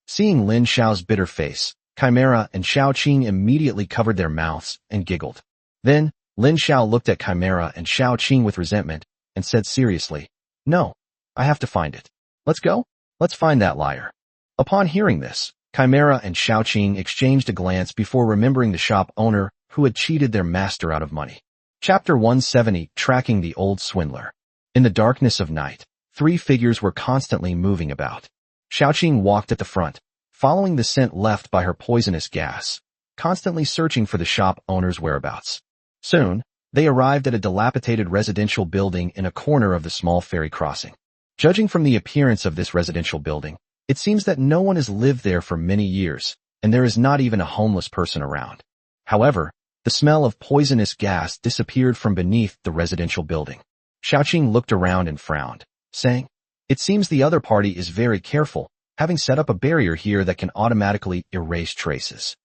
Speaker 1: Seeing Lin Xiao's bitter face, Chimera and Xiaoqing immediately covered their mouths and giggled. Then, Lin Xiao looked at Chimera and Xiaoqing with resentment and said seriously, "No, I have to find it. Let's go? Let's find that liar." Upon hearing this, Chimera and Xiaoqing exchanged a glance before remembering the shop owner who had cheated their master out of money. Chapter 170, Tracking the Old Swindler. In the darkness of night, 3 figures were constantly moving about. Xiaoqing walked at the front, following the scent left by her poisonous gas, constantly searching for the shop owner's whereabouts. Soon, they arrived at a dilapidated residential building in a corner of the small ferry crossing. Judging from the appearance of this residential building, it seems that no one has lived there for many years, and there is not even a homeless person around. However, the smell of poisonous gas disappeared from beneath the residential building. Xiaoqing looked around and frowned, saying, "It seems the other party is very careful, having set up a barrier here that can automatically erase traces."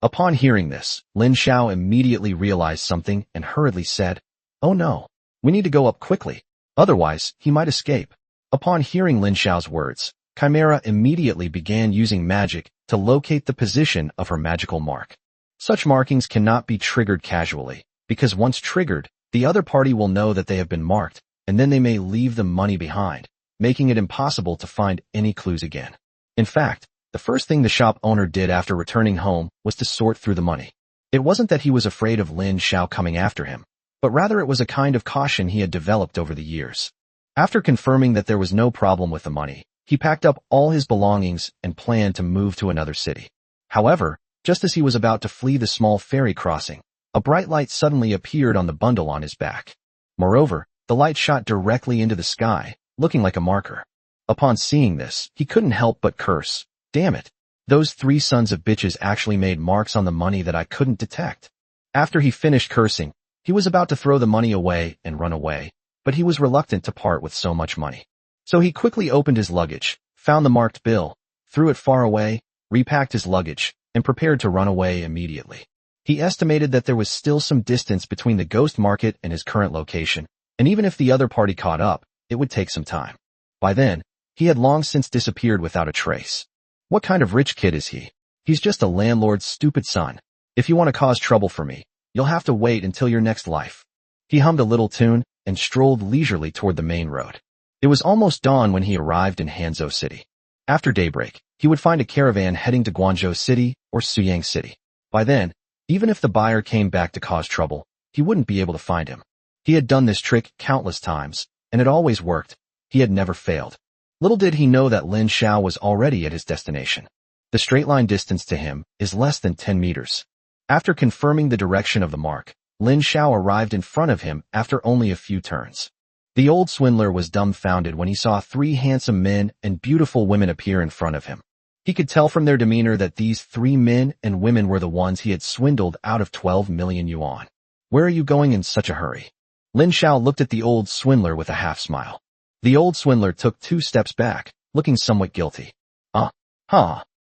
Speaker 1: Upon hearing this, Lin Xiao immediately realized something and hurriedly said, "Oh no, we need to go up quickly, otherwise he might escape." Upon hearing Lin Xiao's words, Chimera immediately began using magic to locate the position of her magical mark. Such markings cannot be triggered casually, because once triggered, the other party will know that they have been marked, and then they may leave the money behind, making it impossible to find any clues again. In fact, the first thing the shop owner did after returning home was to sort through the money. It wasn't that he was afraid of Lin Xiao coming after him, but rather it was a kind of caution he had developed over the years. After confirming that there was no problem with the money, he packed up all his belongings and planned to move to another city. However, just as he was about to flee the small ferry crossing, a bright light suddenly appeared on the bundle on his back. Moreover, the light shot directly into the sky, looking like a marker. Upon seeing this, he couldn't help but curse, "Damn it! Those 3 sons of bitches actually made marks on the money that I couldn't detect." After he finished cursing, he was about to throw the money away and run away, but he was reluctant to part with so much money. So he quickly opened his luggage, found the marked bill, threw it far away, repacked his luggage, and prepared to run away immediately. He estimated that there was still some distance between the ghost market and his current location, and even if the other party caught up, it would take some time. By then, he had long since disappeared without a trace. What kind of rich kid is he? He's just a landlord's stupid son. If you want to cause trouble for me, you'll have to wait until your next life. He hummed a little tune and strolled leisurely toward the main road. It was almost dawn when he arrived in Hanzhou City. After daybreak, he would find a caravan heading to Guangzhou City or Suyang City. By then, even if the buyer came back to cause trouble, he wouldn't be able to find him. He had done this trick countless times, and it always worked. He had never failed. Little did he know that Lin Xiao was already at his destination. The straight line distance to him is less than 10 meters. After confirming the direction of the mark, Lin Xiao arrived in front of him after only a few turns. The old swindler was dumbfounded when he saw 3 handsome men and beautiful women appear in front of him. He could tell from their demeanor that these 3 men and women were the ones he had swindled out of 12 million yuan. Where are you going in such a hurry? Lin Xiao looked at the old swindler with a half smile. The old swindler took 2 steps back, looking somewhat guilty.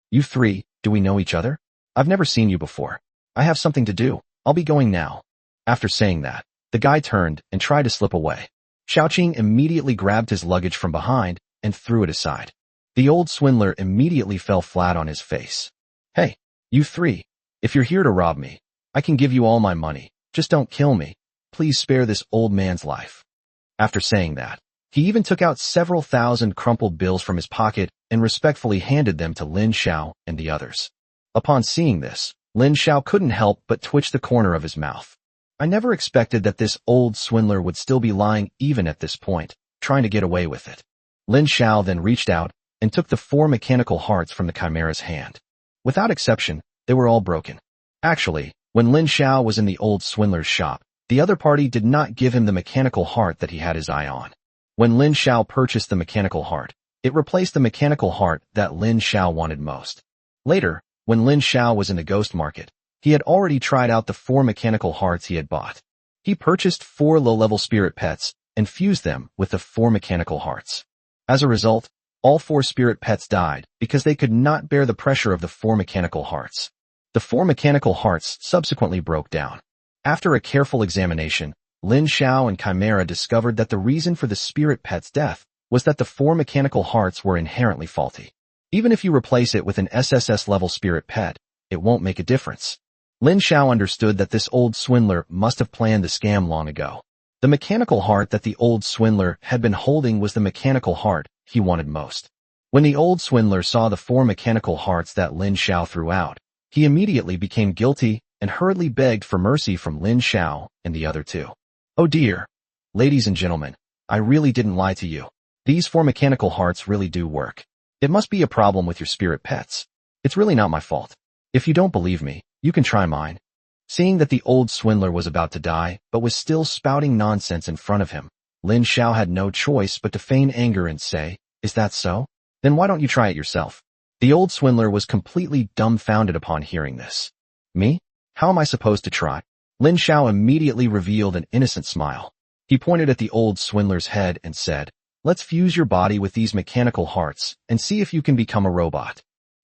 Speaker 1: You 3, do we know each other? I've never seen you before. I have something to do. I'll be going now. After saying that, the guy turned and tried to slip away. Xiaoqing immediately grabbed his luggage from behind and threw it aside. The old swindler immediately fell flat on his face. Hey, you 3, if you're here to rob me, I can give you all my money. Just don't kill me. Please spare this old man's life. After saying that, he even took out several thousand crumpled bills from his pocket and respectfully handed them to Lin Xiao and the others. Upon seeing this, Lin Xiao couldn't help but twitch the corner of his mouth. I never expected that this old swindler would still be lying even at this point, trying to get away with it. Lin Xiao then reached out and took the 4 mechanical hearts from the chimera's hand. Without exception, they were all broken. Actually, when Lin Xiao was in the old swindler's shop, the other party did not give him the mechanical heart that he had his eye on. When Lin Xiao purchased the mechanical heart, it replaced the mechanical heart that Lin Xiao wanted most. Later, when Lin Xiao was in the ghost market, he had already tried out the 4 mechanical hearts he had bought. He purchased 4 low-level spirit pets and fused them with the 4 mechanical hearts. As a result, all 4 spirit pets died because they could not bear the pressure of the 4 mechanical hearts. The 4 mechanical hearts subsequently broke down. After a careful examination, Lin Xiao and Chimera discovered that the reason for the spirit pet's death was that the 4 mechanical hearts were inherently faulty. Even if you replace it with an SSS-level spirit pet, it won't make a difference. Lin Xiao understood that this old swindler must have planned the scam long ago. The mechanical heart that the old swindler had been holding was the mechanical heart he wanted most. When the old swindler saw the 4 mechanical hearts that Lin Xiao threw out, he immediately became guilty and hurriedly begged for mercy from Lin Xiao and the other 2. Oh dear. Ladies and gentlemen, I really didn't lie to you. These 4 mechanical hearts really do work. It must be a problem with your spirit pets. It's really not my fault. If you don't believe me, you can try mine. Seeing that the old swindler was about to die, but was still spouting nonsense in front of him, Lin Xiao had no choice but to feign anger and say, "Is that so? Then why don't you try it yourself?" The old swindler was completely dumbfounded upon hearing this. Me? How am I supposed to try? Lin Xiao immediately revealed an innocent smile. He pointed at the old swindler's head and said, "Let's fuse your body with these mechanical hearts and see if you can become a robot."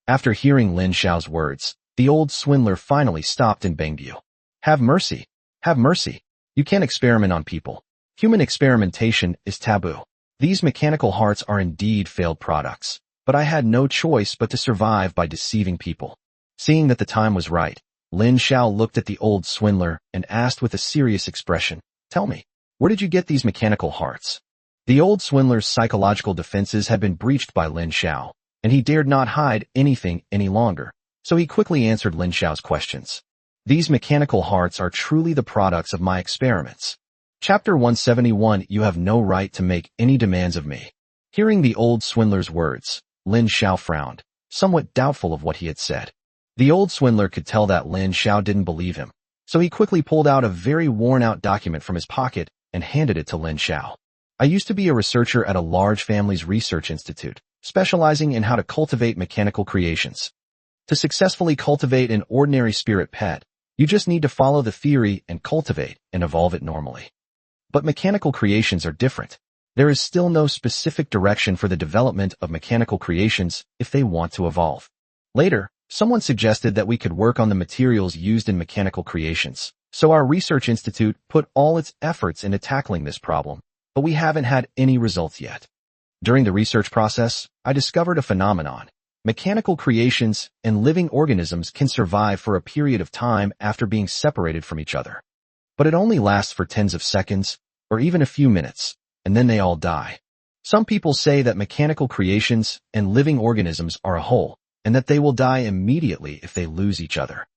Speaker 1: After hearing Lin Xiao's words, the old swindler finally stopped and begged you. Have mercy. Have mercy. You can't experiment on people. Human experimentation is taboo. These mechanical hearts are indeed failed products, but I had no choice but to survive by deceiving people. Seeing that the time was right, Lin Xiao looked at the old swindler and asked with a serious expression, "Tell me, where did you get these mechanical hearts?" The old swindler's psychological defenses had been breached by Lin Xiao, and he dared not hide anything any longer, so he quickly answered Lin Xiao's questions. These mechanical hearts are truly the products of my experiments. Chapter 171. You have no right to make any demands of me. Hearing the old swindler's words, Lin Xiao frowned, somewhat doubtful of what he had said. The old swindler could tell that Lin Xiao didn't believe him, so he quickly pulled out a very worn-out document from his pocket and handed it to Lin Xiao. I used to be a researcher at a large family's research institute, specializing in how to cultivate mechanical creations. To successfully cultivate an ordinary spirit pet, you just need to follow the theory and cultivate and evolve it normally. But mechanical creations are different. There is still no specific direction for the development of mechanical creations if they want to evolve. Later, Someone suggested that we could work on the materials used in mechanical creations, so our research institute put all its efforts into tackling this problem, but we haven't had any results yet. During the research process, I discovered a phenomenon. Mechanical creations and living organisms can survive for a period of time after being separated from each other. But it only lasts for tens of seconds, or even a few minutes, and then they all die. Some people say that mechanical creations and living organisms are a whole, and that they will die immediately if they lose each other.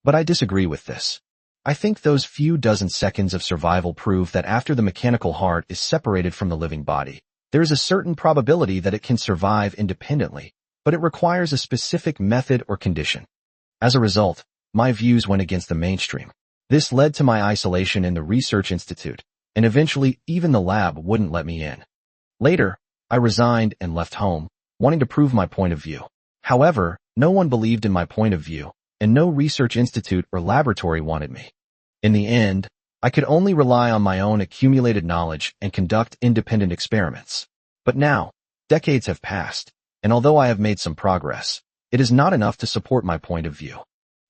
Speaker 1: But I disagree with this. I think those few dozen seconds of survival prove that after the mechanical heart is separated from the living body, there is a certain probability that it can survive independently, but it requires a specific method or condition. As a result, my views went against the mainstream. This led to my isolation in the research institute, and eventually even the lab wouldn't let me in. Later, I resigned and left home, wanting to prove my point of view. However, no one believed in my point of view, and no research institute or laboratory wanted me. In the end, I could only rely on my own accumulated knowledge and conduct independent experiments. But now, decades have passed, and although I have made some progress, it is not enough to support my point of view.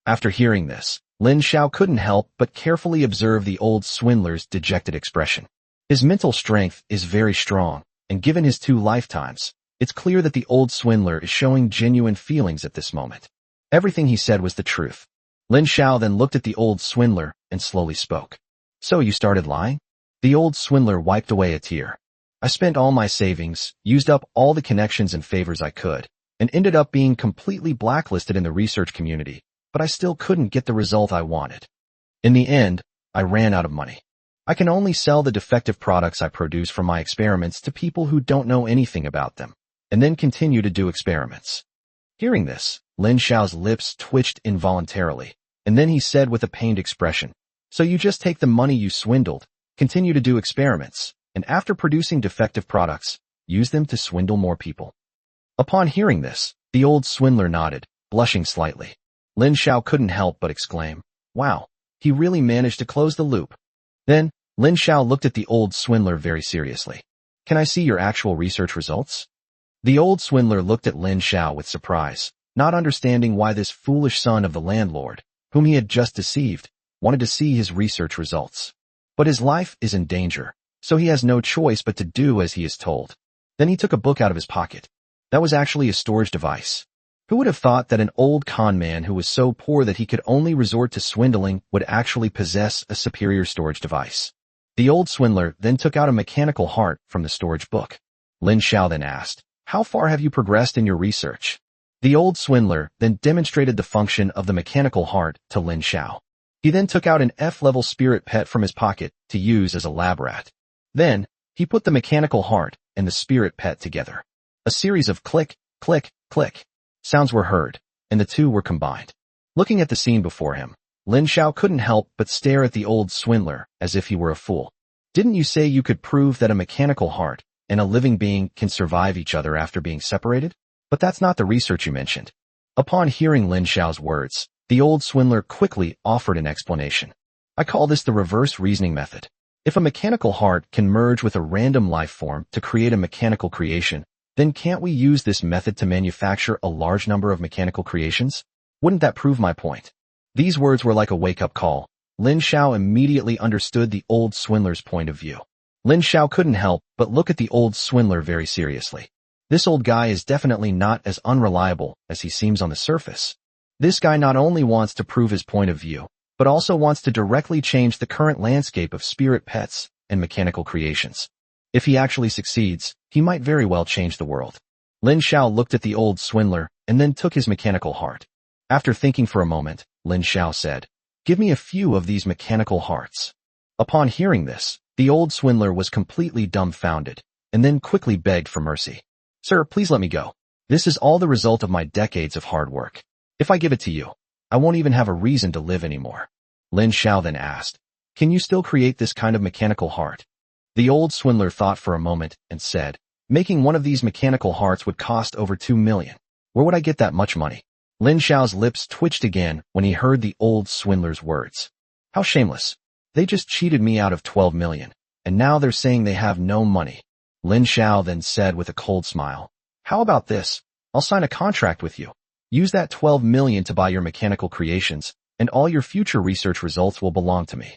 Speaker 1: After hearing this, Lin Xiao couldn't help but carefully observe the old swindler's dejected expression. His mental strength is very strong, and given his 2 lifetimes, it's clear that the old swindler is showing genuine feelings at this moment. Everything he said was the truth. Lin Xiao then looked at the old swindler and slowly spoke. So you started lying? The old swindler wiped away a tear. I spent all my savings, used up all the connections and favors I could, and ended up being completely blacklisted in the research community, but I still couldn't get the result I wanted. In the end, I ran out of money. I can only sell the defective products I produce from my experiments to people who don't know anything about them, and then continue to do experiments. Hearing this, Lin Xiao's lips twitched involuntarily, and then he said with a pained expression, so you just take the money you swindled, continue to do experiments, and after producing defective products, use them to swindle more people. Upon hearing this, the old swindler nodded, blushing slightly. Lin Xiao couldn't help but exclaim, wow, he really managed to close the loop. Then, Lin Xiao looked at the old swindler very seriously. Can I see your actual research results? The old swindler looked at Lin Xiao with surprise, not understanding why this foolish son of the landlord, whom he had just deceived, wanted to see his research results. But his life is in danger, so he has no choice but to do as he is told. Then he took a book out of his pocket. That was actually a storage device. Who would have thought that an old con man who was so poor that he could only resort to swindling would actually possess a superior storage device? The old swindler then took out a mechanical heart from the storage book. Lin Xiao then asked, how far have you progressed in your research? The old swindler then demonstrated the function of the mechanical heart to Lin Xiao. He then took out an F-level spirit pet from his pocket to use as a lab rat. Then, he put the mechanical heart and the spirit pet together. A series of click, click, click sounds were heard, and the two were combined. Looking at the scene before him, Lin Xiao couldn't help but stare at the old swindler as if he were a fool. Didn't you say you could prove that a mechanical heart and a living being can survive each other after being separated? But that's not the research you mentioned. Upon hearing Lin Xiao's words, the old swindler quickly offered an explanation. I call this the reverse reasoning method. If a mechanical heart can merge with a random life form to create a mechanical creation, then can't we use this method to manufacture a large number of mechanical creations? Wouldn't that prove my point? These words were like a wake-up call. Lin Xiao immediately understood the old swindler's point of view. Lin Xiao couldn't help but look at the old swindler very seriously. This old guy is definitely not as unreliable as he seems on the surface. This guy not only wants to prove his point of view, but also wants to directly change the current landscape of spirit pets and mechanical creations. If he actually succeeds, he might very well change the world. Lin Xiao looked at the old swindler and then took his mechanical heart. After thinking for a moment, Lin Xiao said, give me a few of these mechanical hearts. Upon hearing this, the old swindler was completely dumbfounded, and then quickly begged for mercy. Sir, please let me go. This is all the result of my decades of hard work. If I give it to you, I won't even have a reason to live anymore. Lin Xiao then asked, can you still create this kind of mechanical heart? The old swindler thought for a moment and said, making one of these mechanical hearts would cost over 2 million. Where would I get that much money? Lin Xiao's lips twitched again when he heard the old swindler's words. How shameless. They just cheated me out of 12 million, and now they're saying they have no money. Lin Xiao then said with a cold smile, how about this? I'll sign a contract with you. Use that 12 million to buy your mechanical creations, and all your future research results will belong to me.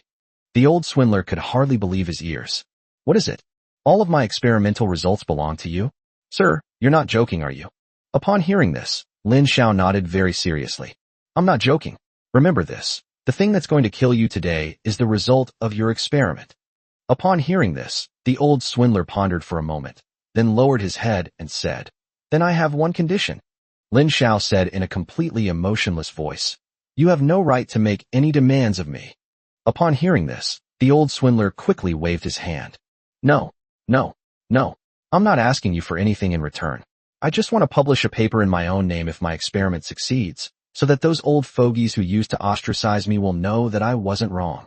Speaker 1: The old swindler could hardly believe his ears. What is it? All of my experimental results belong to you? Sir, you're not joking, are you? Upon hearing this, Lin Xiao nodded very seriously. I'm not joking. Remember this. The thing that's going to kill you today is the result of your experiment. Upon hearing this, the old swindler pondered for a moment, then lowered his head and said, Then I have one condition. Lin Xiao said in a completely emotionless voice, You have no right to make any demands of me. Upon hearing this, the old swindler quickly waved his hand. No. I'm not asking you for anything in return. I just want to publish a paper in my own name if my experiment succeeds, so that those old fogies who used to ostracize me will know that I wasn't wrong.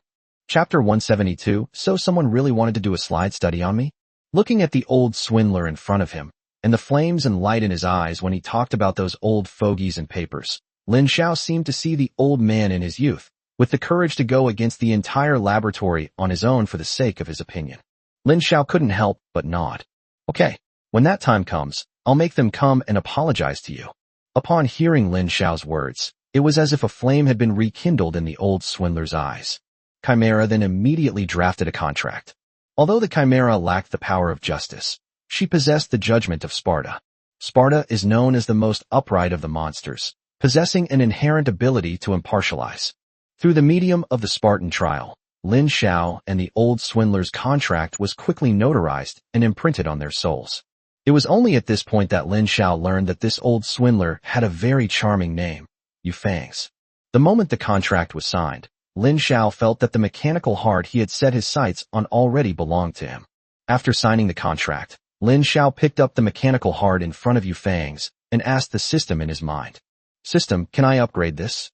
Speaker 1: Chapter 172, So someone really wanted to do a slide study on me? Looking at the old swindler in front of him, and the flames and light in his eyes when he talked about those old fogies and papers, Lin Xiao seemed to see the old man in his youth, with the courage to go against the entire laboratory on his own for the sake of his opinion. Lin Xiao couldn't help but nod. Okay, when that time comes, I'll make them come and apologize to you. Upon hearing Lin Xiao's words, it was as if a flame had been rekindled in the old swindler's eyes. Chimera then immediately drafted a contract. Although the Chimera lacked the power of justice, she possessed the judgment of Sparta. Sparta is known as the most upright of the monsters, possessing an inherent ability to impartialize. Through the medium of the Spartan trial, Lin Xiao and the old swindler's contract was quickly notarized and imprinted on their souls. It was only at this point that Lin Xiao learned that this old swindler had a very charming name, Yu Fangs. The moment the contract was signed, Lin Xiao felt that the mechanical heart he had set his sights on already belonged to him. After signing the contract, Lin Xiao picked up the mechanical heart in front of Yu Fangs and asked the system in his mind. System, can I upgrade this?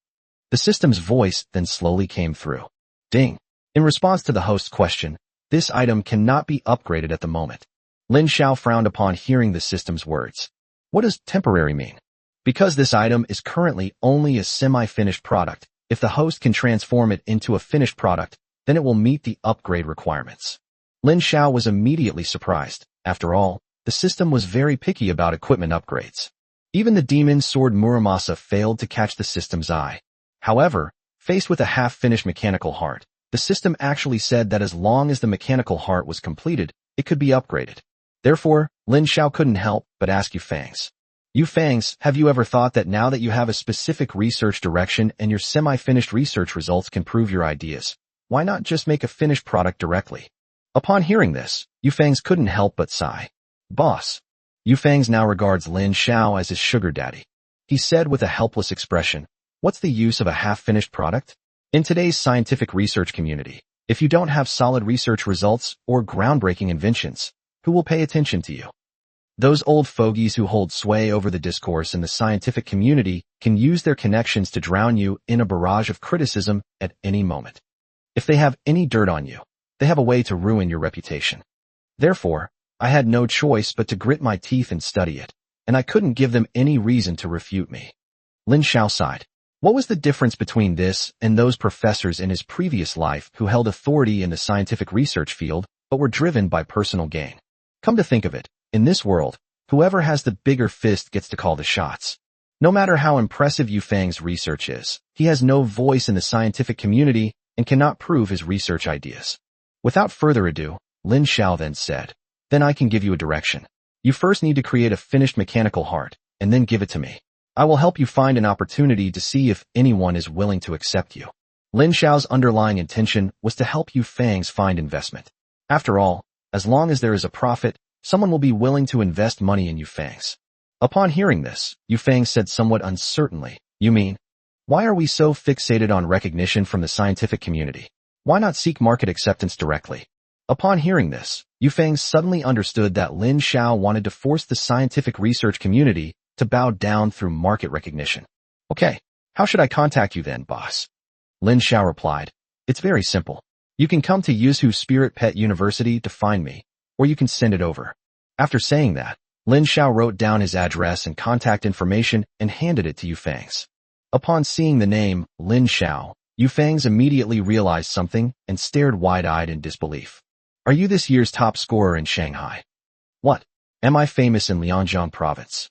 Speaker 1: The system's voice then slowly came through. Ding. In response to the host's question, this item cannot be upgraded at the moment. Lin Xiao frowned upon hearing the system's words. What does temporary mean? Because this item is currently only a semi-finished product, if the host can transform it into a finished product, then it will meet the upgrade requirements. Lin Xiao was immediately surprised. After all, the system was very picky about equipment upgrades. Even the demon sword Muramasa failed to catch the system's eye. However, faced with a half-finished mechanical heart, the system actually said that as long as the mechanical heart was completed, it could be upgraded. Therefore, Lin Xiao couldn't help but ask Yu Fangs. Yu Fangs, have you ever thought that now that you have a specific research direction and your semi-finished research results can prove your ideas, why not just make a finished product directly? Upon hearing this, Yu Fangs couldn't help but sigh. Boss. Yu Fangs now regards Lin Xiao as his sugar daddy. He said with a helpless expression, What's the use of a half-finished product? In today's scientific research community, if you don't have solid research results or groundbreaking inventions, who will pay attention to you? Those old fogies who hold sway over the discourse in the scientific community can use their connections to drown you in a barrage of criticism at any moment. If they have any dirt on you, they have a way to ruin your reputation. Therefore, I had no choice but to grit my teeth and study it, and I couldn't give them any reason to refute me. Lin Xiao sighed. What was the difference between this and those professors in his previous life who held authority in the scientific research field but were driven by personal gain? Come to think of it, in this world, whoever has the bigger fist gets to call the shots. No matter how impressive Yu Fang's research is, he has no voice in the scientific community and cannot prove his research ideas. Without further ado, Lin Xiao then said, Then I can give you a direction. You first need to create a finished mechanical heart, and then give it to me. I will help you find an opportunity to see if anyone is willing to accept you. Lin Xiao's underlying intention was to help Yu Fangs find investment. After all, as long as there is a profit, someone will be willing to invest money in Yu Fangs. Upon hearing this, Yu Fangs said somewhat uncertainly, You mean, why are we so fixated on recognition from the scientific community? Why not seek market acceptance directly? Upon hearing this, Yu Fangs suddenly understood that Lin Xiao wanted to force the scientific research community to bow down through market recognition. Okay, how should I contact you then, boss? Lin Xiao replied, It's very simple. You can come to Yuzhu Spirit Pet University to find me, or you can send it over. After saying that, Lin Xiao wrote down his address and contact information and handed it to Yu Fangs. Upon seeing the name, Lin Xiao, Yu Fangs immediately realized something and stared wide-eyed in disbelief. Are you this year's top scorer in Shanghai? What? Am I famous in Lianjiang province?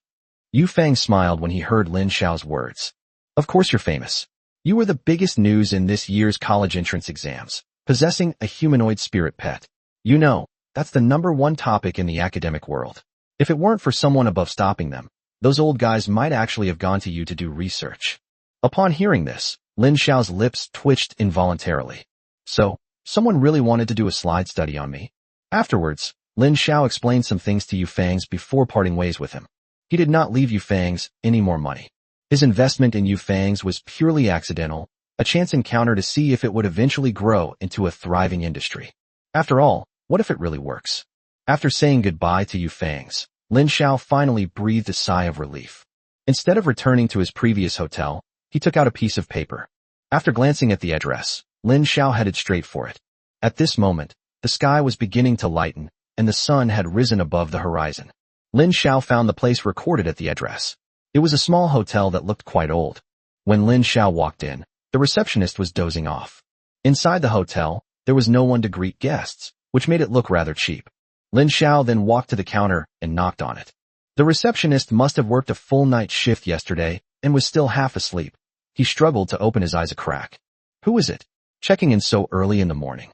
Speaker 1: Yu Fang smiled when he heard Lin Xiao's words. Of course you're famous. You were the biggest news in this year's college entrance exams, possessing a humanoid spirit pet. You know, that's the #1 topic in the academic world. If it weren't for someone above stopping them, those old guys might actually have gone to you to do research. Upon hearing this, Lin Xiao's lips twitched involuntarily. So, someone really wanted to do a slide study on me? Afterwards, Lin Xiao explained some things to Yu Fang's before parting ways with him. He did not leave Yu Fang's any more money. His investment in Yu Fang's was purely accidental, a chance encounter to see if it would eventually grow into a thriving industry. After all, what if it really works? After saying goodbye to Yu Fang's, Lin Xiao finally breathed a sigh of relief. Instead of returning to his previous hotel, he took out a piece of paper. After glancing at the address, Lin Xiao headed straight for it. At this moment, the sky was beginning to lighten, and the sun had risen above the horizon. Lin Xiao found the place recorded at the address. It was a small hotel that looked quite old. When Lin Xiao walked in, the receptionist was dozing off. Inside the hotel, there was no one to greet guests, which made it look rather cheap. Lin Xiao then walked to the counter and knocked on it. The receptionist must have worked a full night shift yesterday and was still half asleep. He struggled to open his eyes a crack. Who is it? Checking in so early in the morning.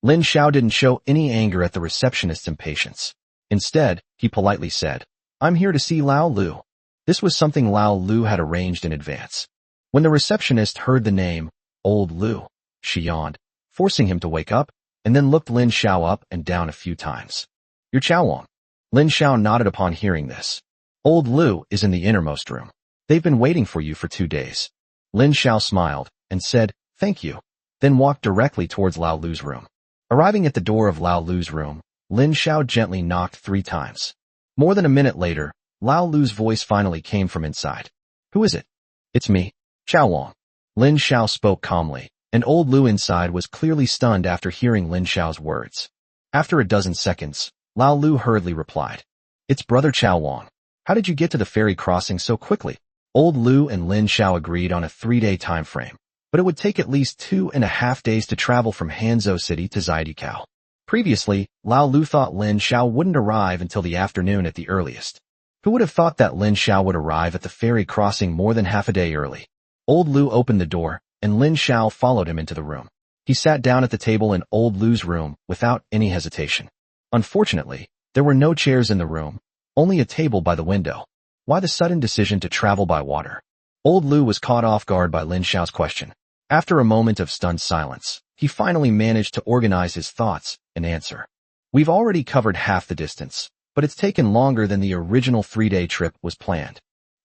Speaker 1: Lin Xiao didn't show any anger at the receptionist's impatience. Instead, he politely said, I'm here to see Lao Lu. This was something Lao Lu had arranged in advance. When the receptionist heard the name, Old Lu, she yawned, forcing him to wake up, and then looked Lin Xiao up and down a few times. You're Chao Wang. Lin Xiao nodded upon hearing this. Old Lu is in the innermost room. They've been waiting for you for 2 days. Lin Xiao smiled and said, thank you, then walked directly towards Lao Lu's room. Arriving at the door of Lao Lu's room, Lin Xiao gently knocked 3 times. More than a minute later, Lao Lu's voice finally came from inside. Who is it? It's me, Chao Wang. Lin Xiao spoke calmly, and Old Lu inside was clearly stunned after hearing Lin Xiao's words. After a dozen seconds, Lao Lu hurriedly replied. It's brother Chao Wang. How did you get to the ferry crossing so quickly? Old Lu and Lin Xiao agreed on a 3-day time frame, but it would take at least 2.5 days to travel from Hanzhou City to Xiaodikao. Previously, Lao Lu thought Lin Xiao wouldn't arrive until the afternoon at the earliest. Who would have thought that Lin Xiao would arrive at the ferry crossing more than half a day early? Old Lu opened the door, and Lin Xiao followed him into the room. He sat down at the table in Old Lu's room without any hesitation. Unfortunately, there were no chairs in the room, only a table by the window. Why the sudden decision to travel by water? Old Lu was caught off guard by Lin Xiao's question. After a moment of stunned silence, he finally managed to organize his thoughts and answer. We've already covered half the distance, but it's taken longer than the original 3-day trip was planned.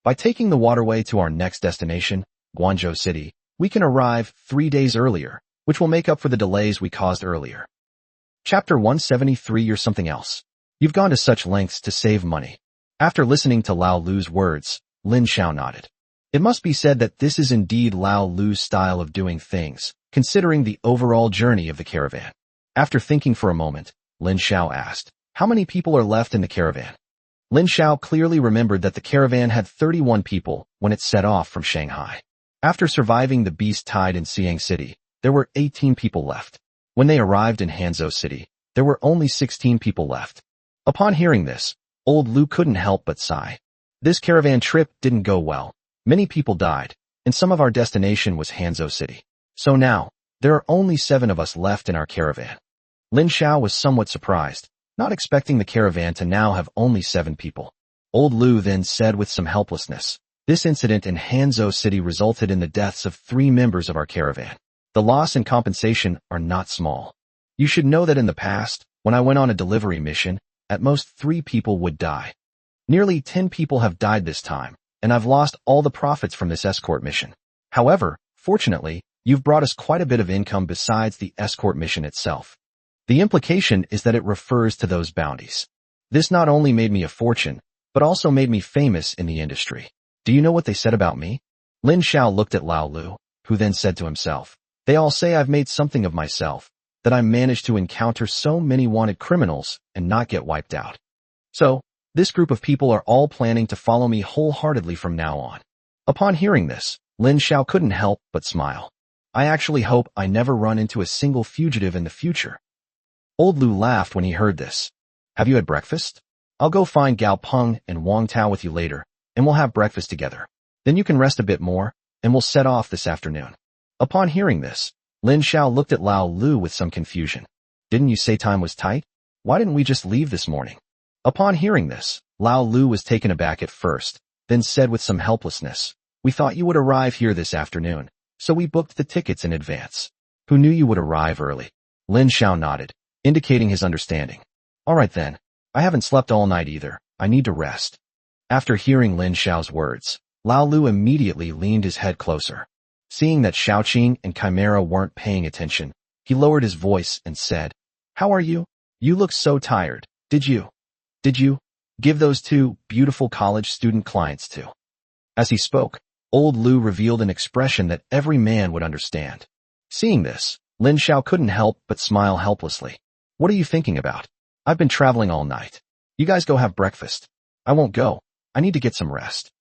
Speaker 1: By taking the waterway to our next destination, Guangzhou City, we can arrive 3 days earlier, which will make up for the delays we caused earlier. Chapter 173 or something else. You've gone to such lengths to save money. After listening to Lao Lu's words, Lin Xiao nodded. It must be said that this is indeed Lao Lu's style of doing things, considering the overall journey of the caravan. After thinking for a moment, Lin Xiao asked, how many people are left in the caravan? Lin Xiao clearly remembered that the caravan had 31 people when it set off from Shanghai. After surviving the beast tide in Xiang City, there were 18 people left. When they arrived in Hanzhou City, there were only 16 people left. Upon hearing this, Old Lu couldn't help but sigh. This caravan trip didn't go well. Many people died, and some of our destination was Hanzhou City. So now, there are only 7 of us left in our caravan. Lin Xiao was somewhat surprised, not expecting the caravan to now have only 7 people. Old Lu then said with some helplessness, this incident in Hanzhou City resulted in the deaths of 3 members of our caravan. The loss and compensation are not small. You should know that in the past, when I went on a delivery mission, at most 3 people would die. Nearly 10 people have died this time, and I've lost all the profits from this escort mission. However, fortunately, you've brought us quite a bit of income besides the escort mission itself. The implication is that it refers to those bounties. This not only made me a fortune, but also made me famous in the industry. Do you know what they said about me? Lin Xiao looked at Lao Lu, who then said to himself, they all say I've made something of myself, that I managed to encounter so many wanted criminals and not get wiped out. So, this group of people are all planning to follow me wholeheartedly from now on. Upon hearing this, Lin Xiao couldn't help but smile. I actually hope I never run into a single fugitive in the future. Old Lu laughed when he heard this. Have you had breakfast? I'll go find Gao Peng and Wang Tao with you later. and we'll have breakfast together. Then you can rest a bit more, and we'll set off this afternoon." Upon hearing this, Lin Xiao looked at Lao Lu with some confusion. "Didn't you say time was tight? Why didn't we just leave this morning?" Upon hearing this, Lao Lu was taken aback at first, then said with some helplessness, "We thought you would arrive here this afternoon, so we booked the tickets in advance." "Who knew you would arrive early?" Lin Xiao nodded, indicating his understanding. "All right then. I haven't slept all night either. I need to rest." After hearing Lin Xiao's words, Lao Lu immediately leaned his head closer. Seeing that Xiaoqing and Chimera weren't paying attention, he lowered his voice and said, "How are you? You look so tired. Did you give those two beautiful college student clients to?" As he spoke, old Lu revealed an expression that every man would understand. Seeing this, Lin Xiao couldn't help but smile helplessly. "What are you thinking about? I've been traveling all night. You guys go have breakfast. I won't go. I need to get some rest."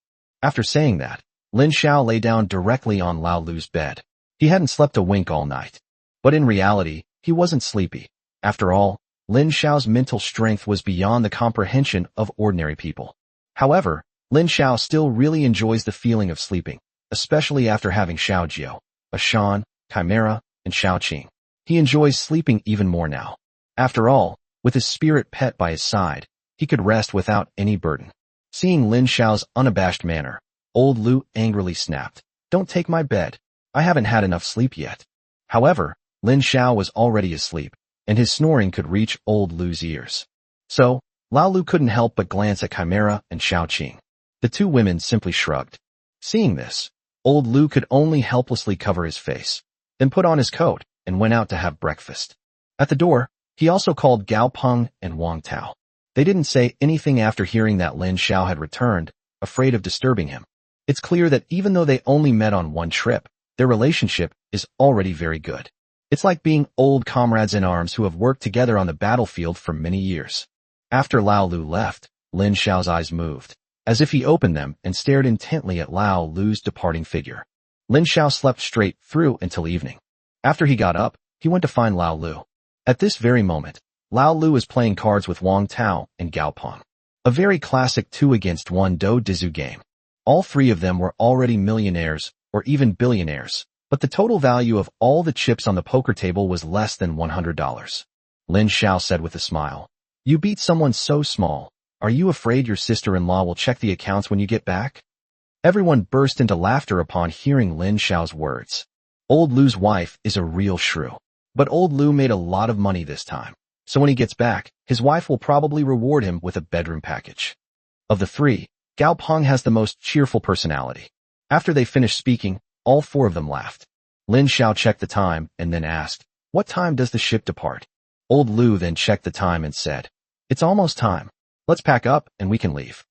Speaker 1: After saying that, Lin Xiao lay down directly on Lao Lu's bed. He hadn't slept a wink all night. But in reality, he wasn't sleepy. After all, Lin Xiao's mental strength was beyond the comprehension of ordinary people. However, Lin Xiao still really enjoys the feeling of sleeping, especially after having Xiaojiao, Ashan, Chimera, and Xiaoqing. He enjoys sleeping even more now. After all, with his spirit pet by his side, he could rest without any burden. Seeing Lin Xiao's unabashed manner, old Lu angrily snapped, "Don't take my bed. I haven't had enough sleep yet." However, Lin Xiao was already asleep, and his snoring could reach old Lu's ears. So, Lao Lu couldn't help but glance at Chimera and Xiaoqing. The two women simply shrugged. Seeing this, old Lu could only helplessly cover his face, then put on his coat and went out to have breakfast. At the door, he also called Gao Peng and Wang Tao. They didn't say anything after hearing that Lin Xiao had returned, afraid of disturbing him. It's clear that even though they only met on one trip, their relationship is already very good. It's like being old comrades in arms who have worked together on the battlefield for many years. After Lao Lu left, Lin Xiao's eyes moved, as if he opened them and stared intently at Lao Lu's departing figure. Lin Xiao slept straight through until evening. After he got up, he went to find Lao Lu. At this very moment, Lao Lu is playing cards with Wang Tao and Gao Peng. A very classic 2-against-1 Do Dizu game. All three of them were already millionaires, or even billionaires, but the total value of all the chips on the poker table was less than $100. Lin Xiao said with a smile, "You beat someone so small. Are you afraid your sister-in-law will check the accounts when you get back?" Everyone burst into laughter upon hearing Lin Xiao's words. Old Lu's wife is a real shrew. But old Lu made a lot of money this time. So when he gets back, his wife will probably reward him with a bedroom package. Of the three, Gao Peng has the most cheerful personality. After they finished speaking, all four of them laughed. Lin Xiao checked the time and then asked, "What time does the ship depart?" Old Lu then checked the time and said, "It's almost time. Let's pack up and we can leave."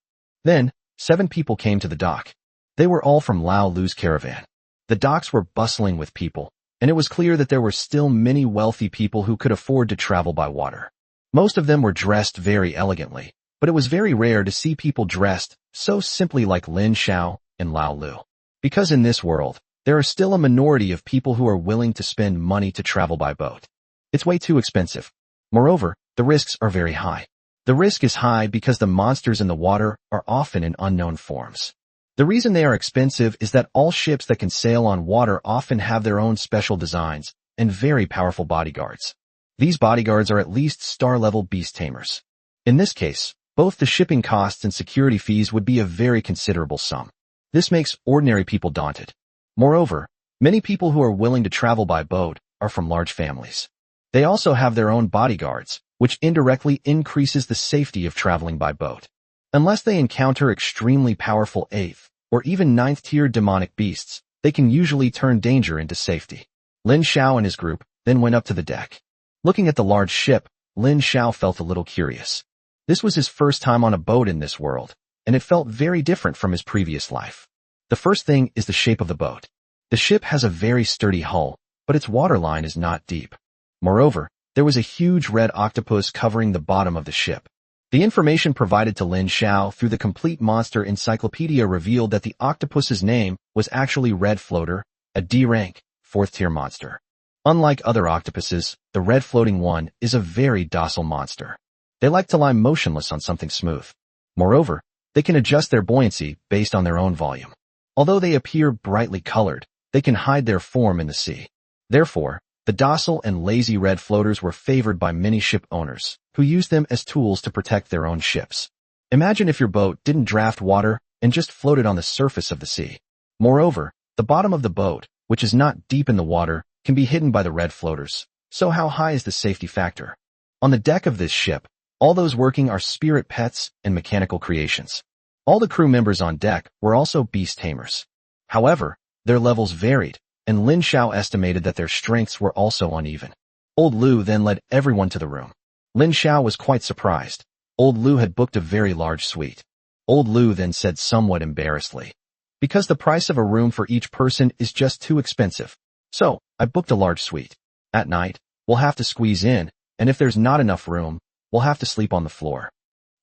Speaker 1: Then, 7 people came to the dock. They were all from Lao Lu's caravan. The docks were bustling with people, and it was clear that there were still many wealthy people who could afford to travel by water. Most of them were dressed very elegantly, but it was very rare to see people dressed so simply like Lin Xiao and Lao Lu. Because in this world, there are still a minority of people who are willing to spend money to travel by boat. It's way too expensive. Moreover, the risks are very high. The risk is high because the monsters in the water are often in unknown forms. The reason they are expensive is that all ships that can sail on water often have their own special designs and very powerful bodyguards. These bodyguards are at least star-level beast tamers. In this case, both the shipping costs and security fees would be a very considerable sum. This makes ordinary people daunted. Moreover, many people who are willing to travel by boat are from large families. They also have their own bodyguards, which indirectly increases the safety of traveling by boat. Unless they encounter extremely powerful 8th or even 9th-tier demonic beasts, they can usually turn danger into safety. Lin Xiao and his group then went up to the deck. Looking at the large ship, Lin Xiao felt a little curious. This was his first time on a boat in this world, and it felt very different from his previous life. The first thing is the shape of the boat. The ship has a very sturdy hull, but its waterline is not deep. Moreover, there was a huge red octopus covering the bottom of the ship. The information provided to Lin Xiao through the Complete Monster Encyclopedia revealed that the octopus's name was actually Red Floater, a D-rank, 4th-tier monster. Unlike other octopuses, the red floating one is a very docile monster. They like to lie motionless on something smooth. Moreover, They can adjust their buoyancy based on their own volume. Although they appear brightly colored, they can hide their form in the sea. Therefore, the docile and lazy red floaters were favored by many ship owners, who used them as tools to protect their own ships. Imagine if your boat didn't draft water and just floated on the surface of the sea. Moreover, the bottom of the boat, which is not deep in the water, can be hidden by the red floaters. So how high is the safety factor? On the deck of this ship, all those working are spirit pets and mechanical creations. All the crew members on deck were also beast tamers. However, their levels varied, and Lin Xiao estimated that their strengths were also uneven. Old Lu then led everyone to the room. Lin Xiao was quite surprised. Old Lu had booked a very large suite. Old Lu then said somewhat embarrassedly, "Because the price of a room for each person is just too expensive. So, I booked a large suite. At night, we'll have to squeeze in, and if there's not enough room, we'll have to sleep on the floor."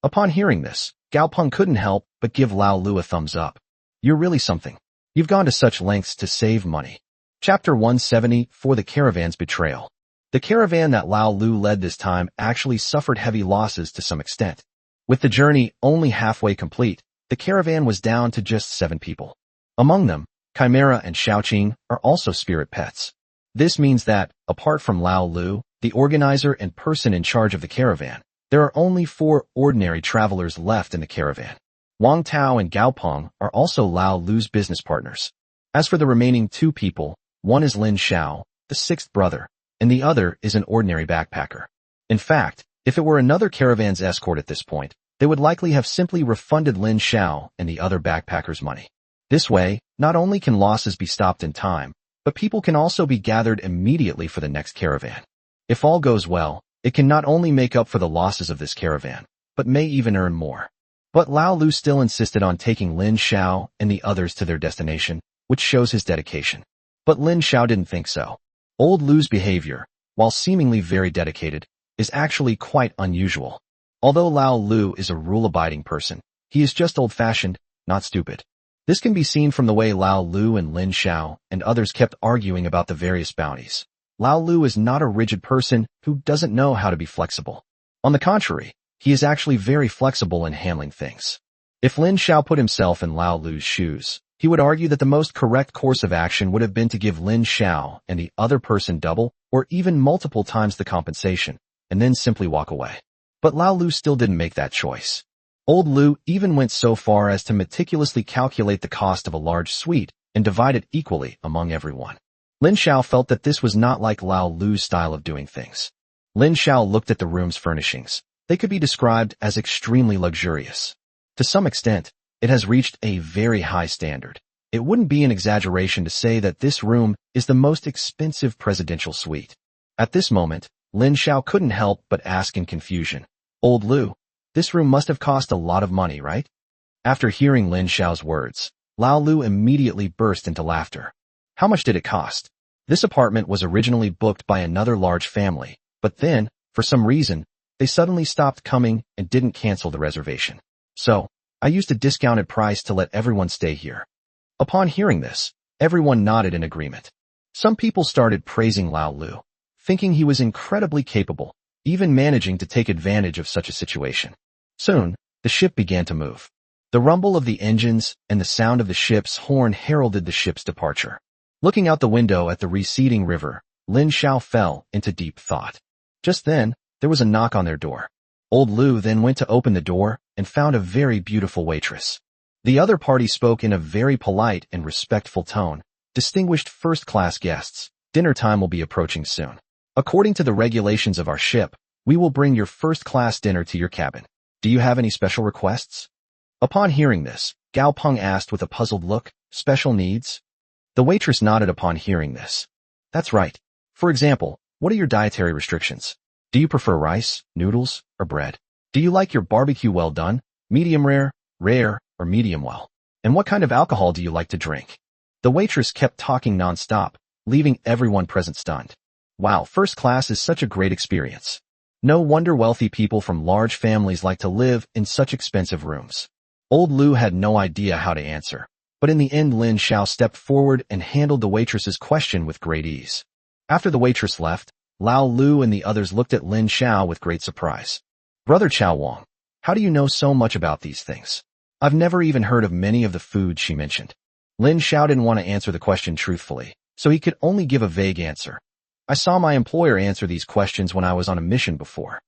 Speaker 1: Upon hearing this, Gao Peng couldn't help but give Lao Lu a thumbs up. "You're really something. You've gone to such lengths to save money." Chapter 170 for the Caravan's Betrayal. The caravan that Lao Lu led this time actually suffered heavy losses to some extent. With the journey only halfway complete, the caravan was down to just 7 people. Among them, Chimera and Xiaoqing are also spirit pets. This means that, apart from Lao Lu, the organizer and person in charge of the caravan, there are only 4 ordinary travelers left in the caravan. Wang Tao and Gao Peng are also Lao Lu's business partners. As for the remaining 2 people, one is Lin Xiao, the 6th brother, and the other is an ordinary backpacker. In fact, if it were another caravan's escort at this point, they would likely have simply refunded Lin Xiao and the other backpackers' money. This way, not only can losses be stopped in time, but people can also be gathered immediately for the next caravan. If all goes well, it can not only make up for the losses of this caravan, but may even earn more. But Lao Lu still insisted on taking Lin Xiao and the others to their destination, which shows his dedication. But Lin Xiao didn't think so. Old Lu's behavior, while seemingly very dedicated, is actually quite unusual. Although Lao Lu is a rule-abiding person, he is just old-fashioned, not stupid. This can be seen from the way Lao Lu and Lin Xiao and others kept arguing about the various bounties. Lao Lu is not a rigid person who doesn't know how to be flexible. On the contrary, he is actually very flexible in handling things. If Lin Xiao put himself in Lao Lu's shoes, he would argue that the most correct course of action would have been to give Lin Xiao and the other person double or even multiple times the compensation, and then simply walk away. But Lao Lu still didn't make that choice. Old Lu even went so far as to meticulously calculate the cost of a large suite and divide it equally among everyone. Lin Xiao felt that this was not like Lao Lu's style of doing things. Lin Xiao looked at the room's furnishings. They could be described as extremely luxurious. To some extent, it has reached a very high standard. It wouldn't be an exaggeration to say that this room is the most expensive presidential suite. At this moment, Lin Xiao couldn't help but ask in confusion, "Old Lu, this room must have cost a lot of money, right?" After hearing Lin Xiao's words, Lao Lu immediately burst into laughter. "How much did it cost?" This apartment was originally booked by another large family, but then, for some reason, they suddenly stopped coming and didn't cancel the reservation. So, I used a discounted price to let everyone stay here. Upon hearing this, everyone nodded in agreement. Some people started praising Lao Lu, thinking he was incredibly capable, even managing to take advantage of such a situation. Soon, the ship began to move. The rumble of the engines and the sound of the ship's horn heralded the ship's departure. Looking out the window at the receding river, Lin Xiao fell into deep thought. Just then, there was a knock on their door. Old Lu then went to open the door and found a very beautiful waitress. The other party spoke in a very polite and respectful tone. "Distinguished first-class guests, dinner time will be approaching soon. According to the regulations of our ship, we will bring your first-class dinner to your cabin. Do you have any special requests?" Upon hearing this, Gao Peng asked with a puzzled look, "Special needs?" The waitress nodded upon hearing this. "That's right. For example, what are your dietary restrictions? Do you prefer rice, noodles, or bread? Do you like your barbecue well done, medium rare, or medium well? And what kind of alcohol do you like to drink?" The waitress kept talking non-stop, leaving everyone present stunned. Wow, first class is such a great experience. No wonder wealthy people from large families like to live in such expensive rooms. Old Lu had no idea how to answer, but in the end Lin Xiao stepped forward and handled the waitress's question with great ease. After the waitress left, Lao Lu and the others looked at Lin Xiao with great surprise. "Brother Chao Wang, how do you know so much about these things?" I've never even heard of many of the foods she mentioned. Lin Xiao didn't want to answer the question truthfully, so he could only give a vague answer. I saw my employer answer these questions when I was on a mission before.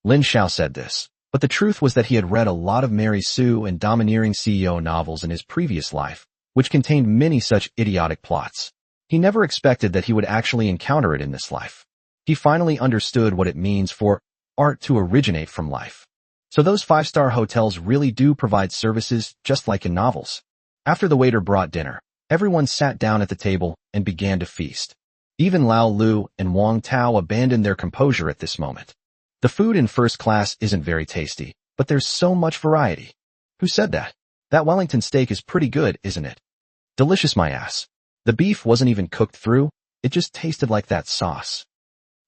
Speaker 1: Lin Xiao said this, but the truth was that he had read a lot of Mary Sue and domineering CEO novels in his previous life, which contained many such idiotic plots. He never expected that he would actually encounter it in this life. He finally understood what it means for art to originate from life. So those five-star hotels really do provide services just like in novels. After the waiter brought dinner, everyone sat down at the table and began to feast. Even Lao Lu and Wang Tao abandoned their composure at this moment. The food in first class isn't very tasty, but there's so much variety. Who said that? That Wellington steak is pretty good, isn't it? Delicious, my ass. The beef wasn't even cooked through, it just tasted like that sauce.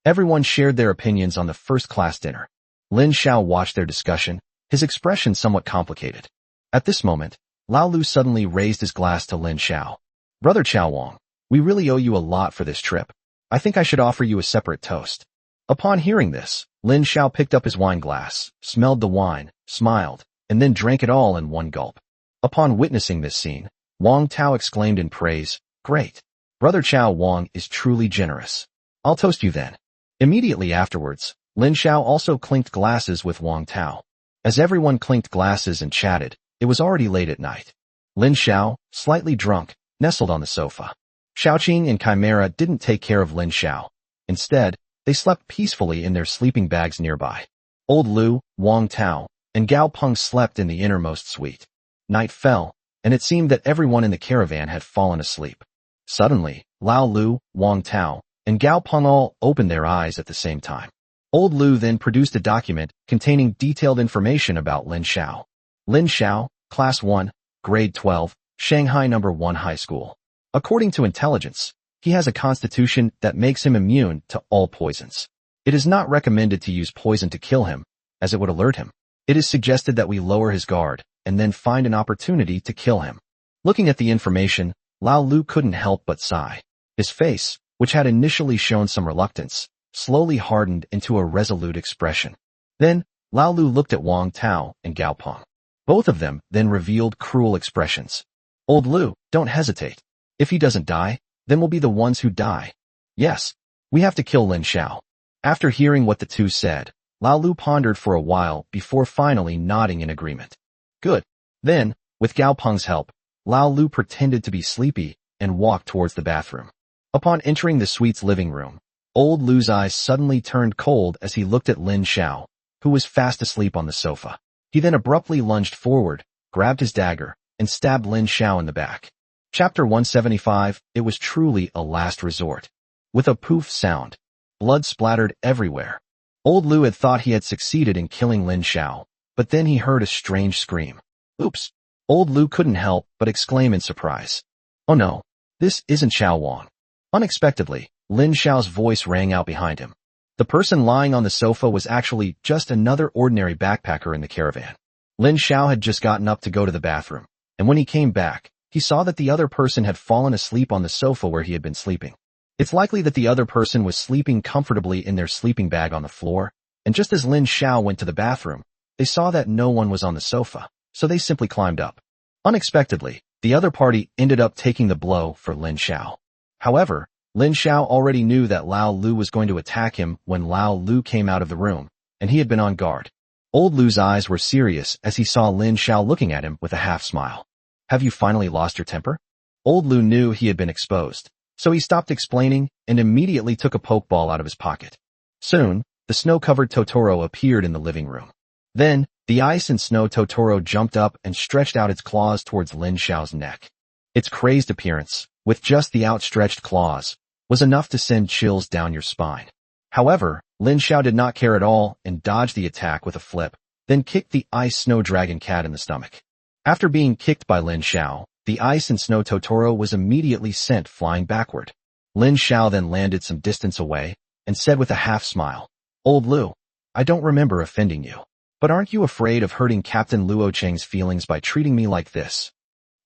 Speaker 1: Everyone shared their opinions on the first-class dinner. Lin Xiao watched their discussion, his expression somewhat complicated. At this moment, Lao Lu suddenly raised his glass to Lin Xiao. Brother Qiao Wang, we really owe you a lot for this trip. I think I should offer you a separate toast. Upon hearing this, Lin Xiao picked up his wine glass, smelled the wine, smiled, and then drank it all in one gulp. Upon witnessing this scene, Wang Tao exclaimed in praise, "Great! Brother Qiao Wang is truly generous. I'll toast you then." Immediately afterwards, Lin Xiao also clinked glasses with Wang Tao. As everyone clinked glasses and chatted, it was already late at night. Lin Xiao, slightly drunk, nestled on the sofa. Xiaoqing and Chimera didn't take care of Lin Xiao. Instead, they slept peacefully in their sleeping bags nearby. Old Lu, Wang Tao, and Gao Peng slept in the innermost suite. Night fell, and it seemed that everyone in the caravan had fallen asleep. Suddenly, Lao Lu, Wang Tao, and Gao Peng all opened their eyes at the same time. Old Lu then produced a document containing detailed information about Lin Xiao. Lin Xiao, Class 1, Grade 12, Shanghai No. 1 High School. According to intelligence, he has a constitution that makes him immune to all poisons. It is not recommended to use poison to kill him, as it would alert him. It is suggested that we lower his guard and then find an opportunity to kill him. Looking at the information, Lao Lu couldn't help but sigh. His face, which had initially shown some reluctance, slowly hardened into a resolute expression. Then, Lao Lu looked at Wang Tao and Gao Peng. Both of them then revealed cruel expressions. Old Lu, don't hesitate. If he doesn't die, then we'll be the ones who die. Yes, we have to kill Lin Xiao. After hearing what the two said, Lao Lu pondered for a while before finally nodding in agreement. Good. Then, with Gao Peng's help, Lao Lu pretended to be sleepy and walked towards the bathroom. Upon entering the suite's living room, Old Lu's eyes suddenly turned cold as he looked at Lin Xiao, who was fast asleep on the sofa. He then abruptly lunged forward, grabbed his dagger, and stabbed Lin Xiao in the back. Chapter 175, it was truly a last resort. With a poof sound, blood splattered everywhere. Old Lu had thought he had succeeded in killing Lin Xiao, but then he heard a strange scream. Oops! Old Lu couldn't help but exclaim in surprise. Oh no, this isn't Xiao Wang. Unexpectedly, Lin Xiao's voice rang out behind him. The person lying on the sofa was actually just another ordinary backpacker in the caravan. Lin Xiao had just gotten up to go to the bathroom, and when he came back, he saw that the other person had fallen asleep on the sofa where he had been sleeping. It's likely that the other person was sleeping comfortably in their sleeping bag on the floor, and just as Lin Xiao went to the bathroom, they saw that no one was on the sofa, so they simply climbed up. Unexpectedly, the other party ended up taking the blow for Lin Xiao. However, Lin Xiao already knew that Lao Lu was going to attack him when Lao Lu came out of the room, and he had been on guard. Old Lu's eyes were serious as he saw Lin Xiao looking at him with a half-smile. Have you finally lost your temper? Old Lu knew he had been exposed, so he stopped explaining and immediately took a pokeball out of his pocket. Soon, the snow-covered Totoro appeared in the living room. Then, the ice and snow Totoro jumped up and stretched out its claws towards Lin Xiao's neck. Its crazed appearance, with just the outstretched claws, was enough to send chills down your spine. However, Lin Xiao did not care at all and dodged the attack with a flip, then kicked the ice snow dragon cat in the stomach. After being kicked by Lin Xiao, the ice and snow Totoro was immediately sent flying backward. Lin Xiao then landed some distance away and said with a half-smile, Old Lu, I don't remember offending you, but aren't you afraid of hurting Captain Luo Cheng's feelings by treating me like this?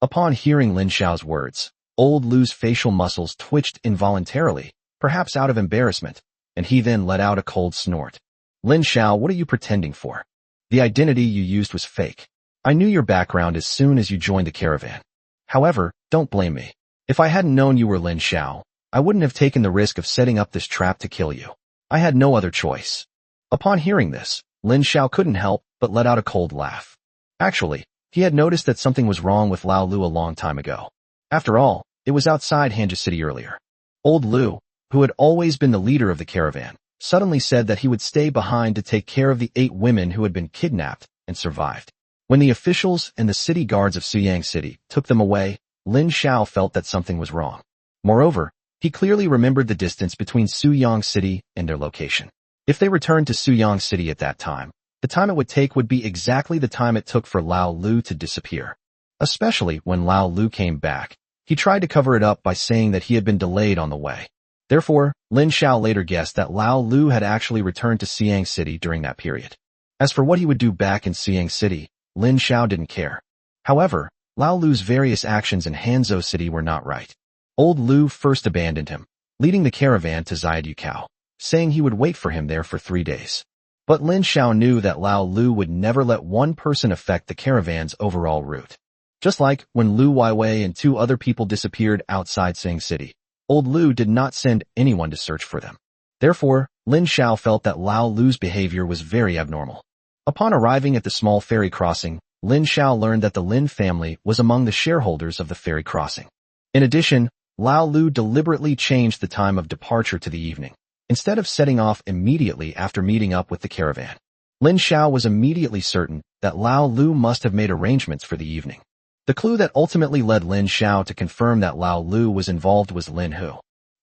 Speaker 1: Upon hearing Lin Xiao's words, Old Lu's facial muscles twitched involuntarily, perhaps out of embarrassment, and he then let out a cold snort. Lin Xiao, what are you pretending for? The identity you used was fake. I knew your background as soon as you joined the caravan. However, don't blame me. If I hadn't known you were Lin Xiao, I wouldn't have taken the risk of setting up this trap to kill you. I had no other choice." Upon hearing this, Lin Xiao couldn't help but let out a cold laugh. Actually, he had noticed that something was wrong with Lao Lu a long time ago. After all, it was outside Hanja City earlier. Old Lu, who had always been the leader of the caravan, suddenly said that he would stay behind to take care of the 8 women who had been kidnapped and survived. When the officials and the city guards of Suyang City took them away, Lin Xiao felt that something was wrong. Moreover, he clearly remembered the distance between Suyang City and their location. If they returned to Suyang City at that time, the time it would take would be exactly the time it took for Lao Lu to disappear. Especially when Lao Lu came back, he tried to cover it up by saying that he had been delayed on the way. Therefore, Lin Xiao later guessed that Lao Lu had actually returned to Suyang City during that period. As for what he would do back in Suyang City, Lin Xiao didn't care. However, Lao Lu's various actions in Hanzhou City were not right. Old Lu first abandoned him, leading the caravan to Xiaoduqiao, saying he would wait for him there for 3 days. But Lin Xiao knew that Lao Lu would never let one person affect the caravan's overall route. Just like when Lu Weiwei and 2 other people disappeared outside Sing City, Old Lu did not send anyone to search for them. Therefore, Lin Xiao felt that Lao Lu's behavior was very abnormal. Upon arriving at the small ferry crossing, Lin Xiao learned that the Lin family was among the shareholders of the ferry crossing. In addition, Lao Lu deliberately changed the time of departure to the evening, instead of setting off immediately after meeting up with the caravan. Lin Xiao was immediately certain that Lao Lu must have made arrangements for the evening. The clue that ultimately led Lin Xiao to confirm that Lao Lu was involved was Lin Hu.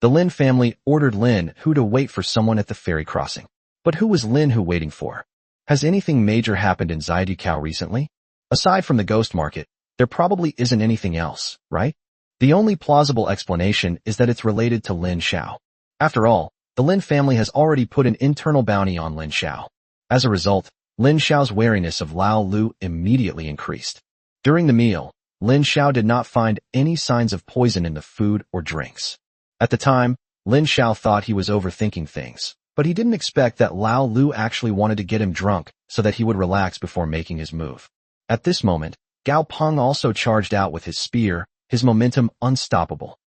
Speaker 1: The Lin family ordered Lin Hu to wait for someone at the ferry crossing. But who was Lin Hu waiting for? Has anything major happened in Xiaoduqiao recently? Aside from the ghost market, there probably isn't anything else, right? The only plausible explanation is that it's related to Lin Xiao. After all, the Lin family has already put an internal bounty on Lin Xiao. As a result, Lin Xiao's wariness of Lao Lu immediately increased. During the meal, Lin Xiao did not find any signs of poison in the food or drinks. At the time, Lin Xiao thought he was overthinking things, but he didn't expect that Lao Lu actually wanted to get him drunk so that he would relax before making his move. At this moment, Gao Peng also charged out with his spear, his momentum unstoppable.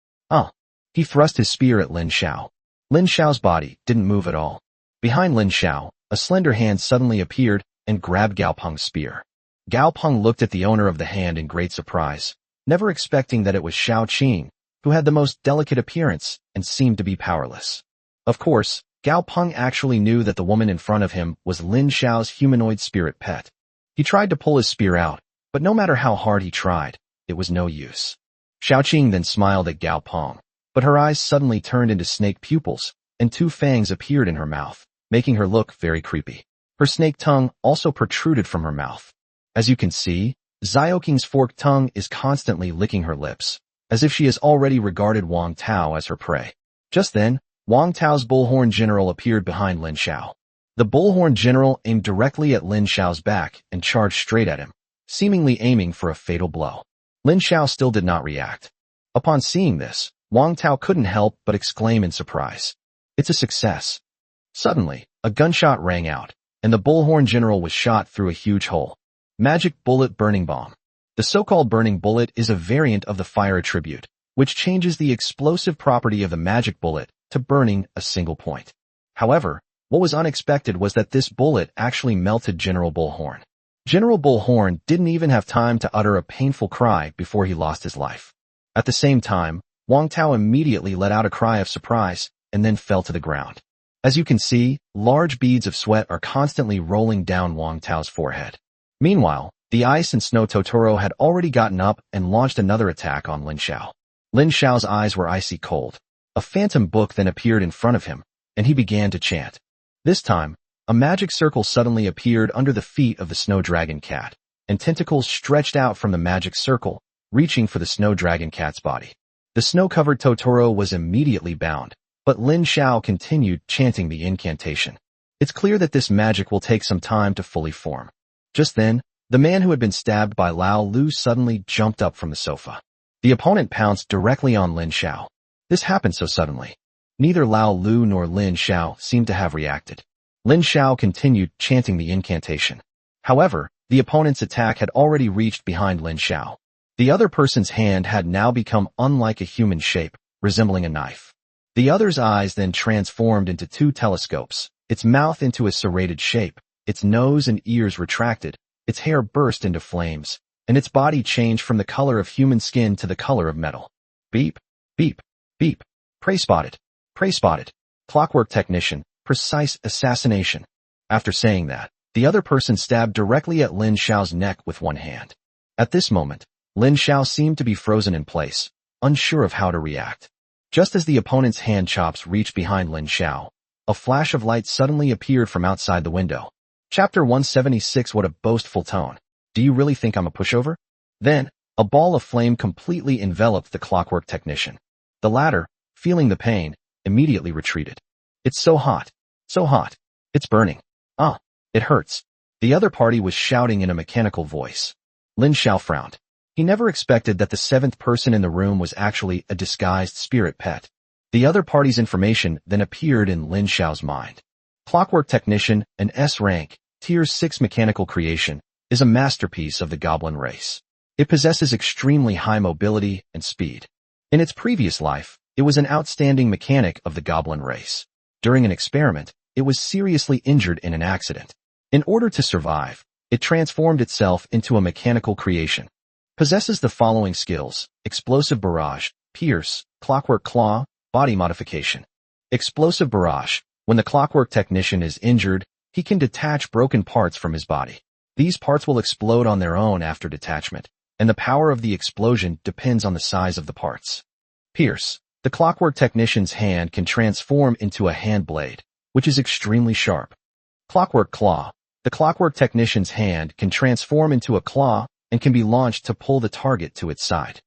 Speaker 1: He thrust his spear at Lin Xiao. Lin Xiao's body didn't move at all. Behind Lin Xiao, a slender hand suddenly appeared and grabbed Gao Peng's spear. Gao Peng looked at the owner of the hand in great surprise, never expecting that it was Shao Qing, who had the most delicate appearance and seemed to be powerless. Of course, Gao Peng actually knew that the woman in front of him was Lin Xiao's humanoid spirit pet. He tried to pull his spear out, but no matter how hard he tried, it was no use. Shao Qing then smiled at Gao Peng, but her eyes suddenly turned into snake pupils, and 2 fangs appeared in her mouth, making her look very creepy. Her snake tongue also protruded from her mouth. As you can see, Xiaoqing's forked tongue is constantly licking her lips, as if she has already regarded Wang Tao as her prey. Just then, Wang Tao's bullhorn general appeared behind Lin Xiao. The bullhorn general aimed directly at Lin Xiao's back and charged straight at him, seemingly aiming for a fatal blow. Lin Xiao still did not react. Upon seeing this, Wang Tao couldn't help but exclaim in surprise. "It's a success." Suddenly, a gunshot rang out, and the bullhorn general was shot through a huge hole. Magic Bullet Burning Bomb. The so-called Burning Bullet is a variant of the fire attribute, which changes the explosive property of the magic bullet to burning a single point. However, what was unexpected was that this bullet actually melted General Bullhorn. General Bullhorn didn't even have time to utter a painful cry before he lost his life. At the same time, Wang Tao immediately let out a cry of surprise and then fell to the ground. As you can see, large beads of sweat are constantly rolling down Wang Tao's forehead. Meanwhile, the Ice and Snow Totoro had already gotten up and launched another attack on Lin Xiao. Lin Xiao's eyes were icy cold. A phantom book then appeared in front of him, and he began to chant. This time, a magic circle suddenly appeared under the feet of the Snow Dragon Cat, and tentacles stretched out from the magic circle, reaching for the Snow Dragon Cat's body. The snow-covered Totoro was immediately bound, but Lin Xiao continued chanting the incantation. It's clear that this magic will take some time to fully form. Just then, the man who had been stabbed by Lao Lu suddenly jumped up from the sofa. The opponent pounced directly on Lin Xiao. This happened so suddenly. Neither Lao Lu nor Lin Xiao seemed to have reacted. Lin Xiao continued chanting the incantation. However, The opponent's attack had already reached behind Lin Xiao. The other person's hand had now become unlike a human shape, resembling a knife. The other's eyes then transformed into two telescopes, its mouth into a serrated shape, its nose and ears retracted, its hair burst into flames, and its body changed from the color of human skin to the color of metal. Beep, beep, beep. Prey spotted. Prey spotted. Clockwork technician. Precise assassination. After saying that, the other person stabbed directly at Lin Xiao's neck with one hand. At this moment, Lin Xiao seemed to be frozen in place, unsure of how to react. Just as the opponent's hand chops reached behind Lin Xiao, a flash of light suddenly appeared from outside the window. Chapter 176. What a boastful tone. Do you really think I'm a pushover? Then, a ball of flame completely enveloped the clockwork technician. The latter, feeling the pain, immediately retreated. It's so hot. So hot. It's burning. Ah, it hurts. The other party was shouting in a mechanical voice. Lin Xiao frowned. He never expected that the seventh person in the room was actually a disguised spirit pet. The other party's information then appeared in Lin Xiao's mind. Clockwork technician, an S rank, tier 6 mechanical creation, is a masterpiece of the goblin race. It possesses extremely high mobility and speed. In its previous life, it was an outstanding mechanic of the goblin race. During an experiment, it was seriously injured in an accident. In order to survive, it transformed itself into a mechanical creation. Possesses the following skills: explosive barrage, pierce, clockwork claw, body modification. Explosive barrage. When the clockwork technician is injured, he can detach broken parts from his body. These parts will explode on their own after detachment, and the power of the explosion depends on the size of the parts. Pierce. The clockwork technician's hand can transform into a hand blade, which is extremely sharp. Clockwork claw. The clockwork technician's hand can transform into a claw and can be launched to pull the target to its side.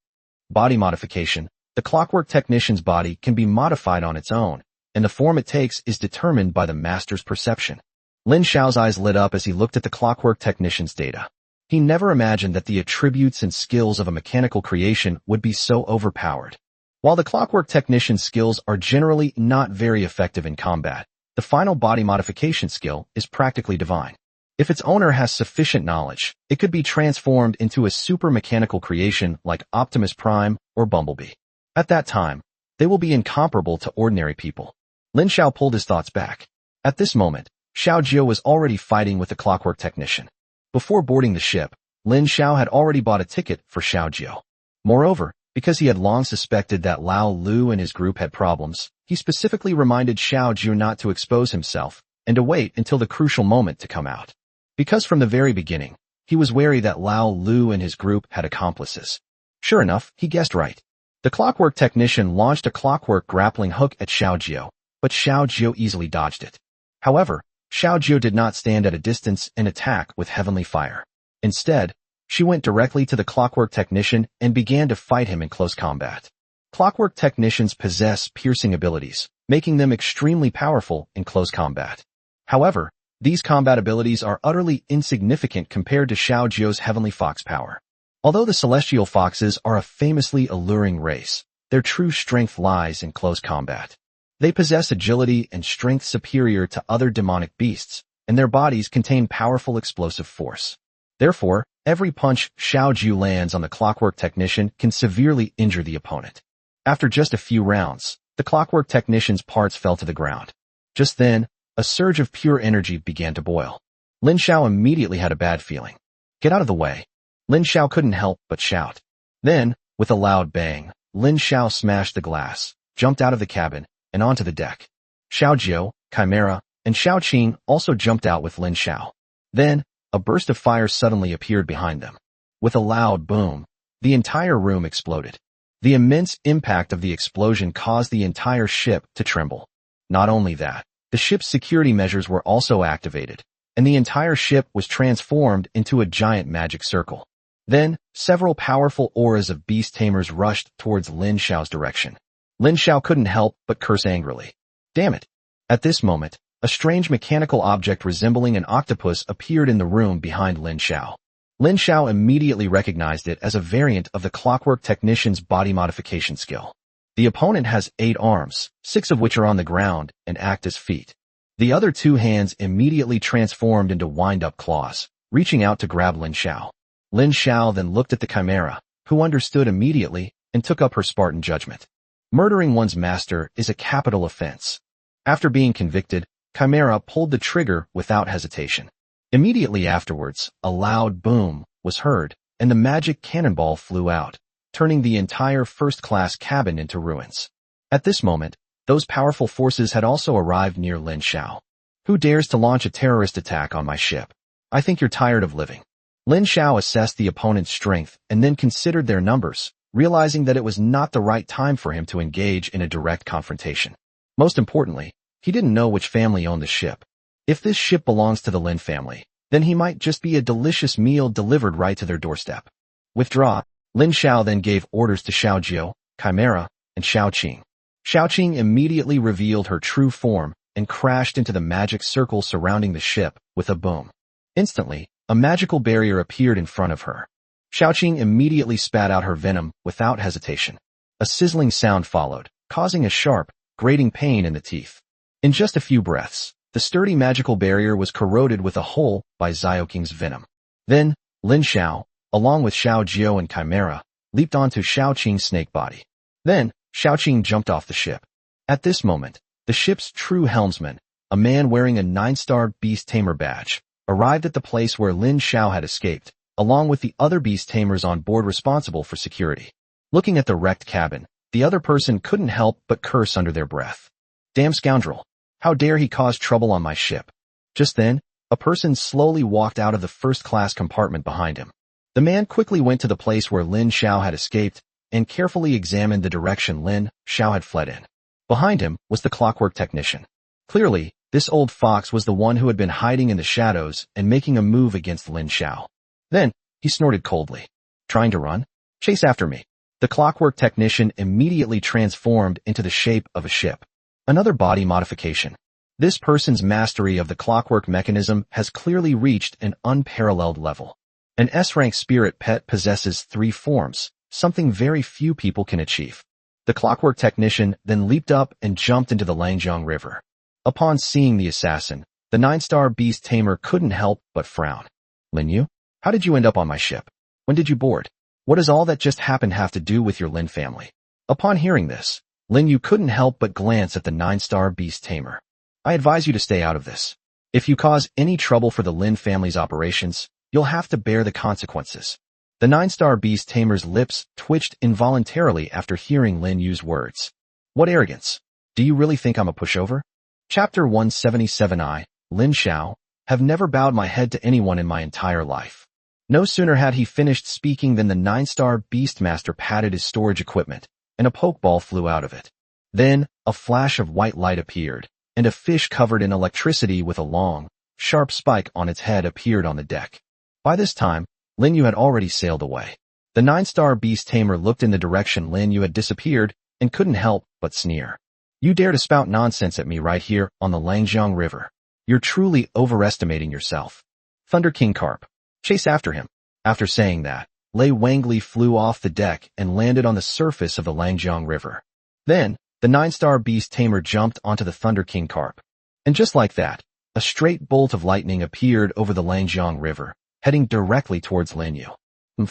Speaker 1: Body modification. The clockwork technician's body can be modified on its own, and the form it takes is determined by the master's perception. Lin Xiao's eyes lit up as he looked at the clockwork technician's data. He never imagined that the attributes and skills of a mechanical creation would be so overpowered. While the clockwork technician's skills are generally not very effective in combat, the final body modification skill is practically divine. If its owner has sufficient knowledge, it could be transformed into a super mechanical creation like Optimus Prime or Bumblebee. At that time, they will be incomparable to ordinary people. Lin Xiao pulled his thoughts back. At this moment, Xiao Jiao was already fighting with the clockwork technician. Before boarding the ship, Lin Xiao had already bought a ticket for Xiao Jiao. Moreover, because he had long suspected that Lao Lu and his group had problems, he specifically reminded Xiao Jiao not to expose himself and to wait until the crucial moment to come out. Because from the very beginning, he was wary that Lao Lu and his group had accomplices. Sure enough, he guessed right. The clockwork technician launched a clockwork grappling hook at Xiao Jiao, but Xiao Jiao easily dodged it. However, Xiao Jiao did not stand at a distance and attack with heavenly fire. Instead, she went directly to the clockwork technician and began to fight him in close combat. Clockwork technicians possess piercing abilities, making them extremely powerful in close combat. However, these combat abilities are utterly insignificant compared to Xiao Jiao's heavenly fox power. Although the celestial foxes are a famously alluring race, their true strength lies in close combat. They possess agility and strength superior to other demonic beasts, and their bodies contain powerful explosive force. Therefore, every punch Xiao Jiao lands on the clockwork technician can severely injure the opponent. After just a few rounds, the clockwork technician's parts fell to the ground. Just then, a surge of pure energy began to boil. Lin Xiao immediately had a bad feeling. Get out of the way. Lin Xiao couldn't help but shout. Then, with a loud bang, Lin Xiao smashed the glass, jumped out of the cabin, and onto the deck. Xiao Jiao, Chimera, and Xiao Qing also jumped out with Lin Xiao. Then, a burst of fire suddenly appeared behind them. With a loud boom, the entire room exploded. The immense impact of the explosion caused the entire ship to tremble. Not only that, the ship's security measures were also activated, and the entire ship was transformed into a giant magic circle. Then, several powerful auras of beast tamers rushed towards Lin Xiao's direction. Lin Xiao couldn't help but curse angrily. Damn it! At this moment, a strange mechanical object resembling an octopus appeared in the room behind Lin Xiao. Lin Xiao immediately recognized it as a variant of the clockwork technician's body modification skill. The opponent has 8 arms, 6 of which are on the ground and act as feet. The other 2 hands immediately transformed into wind-up claws, reaching out to grab Lin Xiao. Lin Xiao then looked at the Chimera, who understood immediately and took up her Spartan judgment. Murdering one's master is a capital offense. After being convicted, Chimera pulled the trigger without hesitation. Immediately afterwards, a loud boom was heard, and the magic cannonball flew out, turning the entire first-class cabin into ruins. At this moment, those powerful forces had also arrived near Lin Xiao. Who dares to launch a terrorist attack on my ship? I think you're tired of living. Lin Xiao assessed the opponent's strength and then considered their numbers, realizing that it was not the right time for him to engage in a direct confrontation. Most importantly, he didn't know which family owned the ship. If this ship belongs to the Lin family, then he might just be a delicious meal delivered right to their doorstep. Withdraw. Lin Xiao then gave orders to Xiao Jiu, Chimera, and Xiao Qing. Xiao Qing immediately revealed her true form and crashed into the magic circle surrounding the ship with a boom. Instantly, a magical barrier appeared in front of her. Xiao Qing immediately spat out her venom without hesitation. A sizzling sound followed, causing a sharp, grating pain in the teeth. In just a few breaths, the sturdy magical barrier was corroded with a hole by Xiao Qing's venom. Then, Lin Xiao, along with Xiao Jiu and Chimera, leaped onto Xiao Qing's snake body. Then, Xiao Qing jumped off the ship. At this moment, the ship's true helmsman, a man wearing a 9-star beast tamer badge, arrived at the place where Lin Xiao had escaped, along with the other beast tamers on board responsible for security. Looking at the wrecked cabin, the other person couldn't help but curse under their breath. Damn scoundrel! How dare he cause trouble on my ship? Just then, a person slowly walked out of the first-class compartment behind him. The man quickly went to the place where Lin Xiao had escaped and carefully examined the direction Lin Xiao had fled in. Behind him was the clockwork technician. Clearly, this old fox was the one who had been hiding in the shadows and making a move against Lin Xiao. Then, he snorted coldly. Trying to run? Chase after me. The clockwork technician immediately transformed into the shape of a ship. Another body modification. This person's mastery of the clockwork mechanism has clearly reached an unparalleled level. An S-rank spirit pet possesses 3 forms, something very few people can achieve. The clockwork technician then leaped up and jumped into the Langjiang River. Upon seeing the assassin, the 9-star beast tamer couldn't help but frown. Lin Yu? How did you end up on my ship? When did you board? What does all that just happened have to do with your Lin family? Upon hearing this, Lin Yu couldn't help but glance at the 9-star beast tamer. I advise you to stay out of this. If you cause any trouble for the Lin family's operations, you'll have to bear the consequences. The 9-star beast tamer's lips twitched involuntarily after hearing Lin Yu's words. What arrogance! Do you really think I'm a pushover? Chapter 177 I, Lin Xiao, have never bowed my head to anyone in my entire life. No sooner had he finished speaking than the 9-star beastmaster patted his storage equipment, and a pokeball flew out of it. Then, a flash of white light appeared, and a fish covered in electricity with a long, sharp spike on its head appeared on the deck. By this time, Lin Yu had already sailed away. The 9-star beast tamer looked in the direction Lin Yu had disappeared and couldn't help but sneer. You dare to spout nonsense at me right here on the Langjiang River. You're truly overestimating yourself. Thunder King Carp. Chase after him. After saying that, Lei Wangli flew off the deck and landed on the surface of the Langjiang River. Then, the 9-star beast tamer jumped onto the Thunder King Carp. And just like that, a straight bolt of lightning appeared over the Langjiang River, heading directly towards Lin Yu.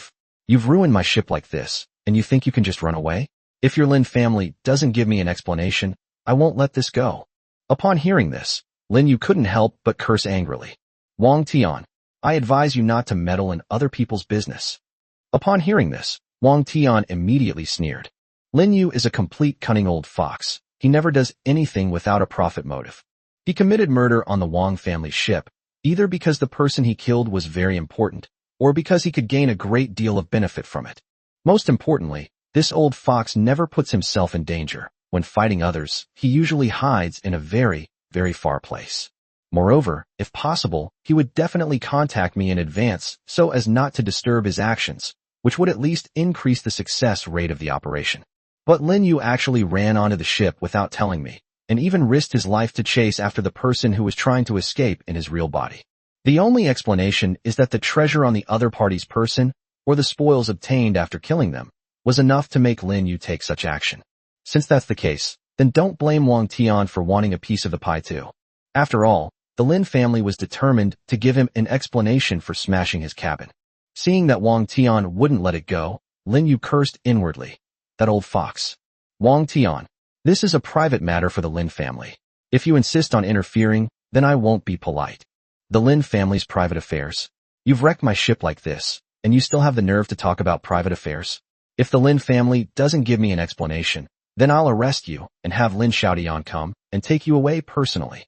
Speaker 1: You've ruined my ship like this, and you think you can just run away? If your Lin family doesn't give me an explanation, I won't let this go. Upon hearing this, Lin Yu couldn't help but curse angrily. Wang Tian, I advise you not to meddle in other people's business. Upon hearing this, Wang Tian immediately sneered. Lin Yu is a complete cunning old fox. He never does anything without a profit motive. He committed murder on the Wang family ship, either because the person he killed was very important, or because he could gain a great deal of benefit from it. Most importantly, this old fox never puts himself in danger. When fighting others, he usually hides in a very, very far place. Moreover, if possible, he would definitely contact me in advance so as not to disturb his actions, which would at least increase the success rate of the operation. But Lin Yu actually ran onto the ship without telling me, and even risked his life to chase after the person who was trying to escape in his real body. The only explanation is that the treasure on the other party's person, or the spoils obtained after killing them, was enough to make Lin Yu take such action. Since that's the case, then don't blame Wang Tian for wanting a piece of the pie too. After all, the Lin family was determined to give him an explanation for smashing his cabin. Seeing that Wang Tian wouldn't let it go, Lin Yu cursed inwardly. That old fox. Wang Tian, this is a private matter for the Lin family. If you insist on interfering, then I won't be polite. The Lin family's private affairs. You've wrecked my ship like this, and you still have the nerve to talk about private affairs? If the Lin family doesn't give me an explanation, then I'll arrest you and have Lin Xiaodian come and take you away personally.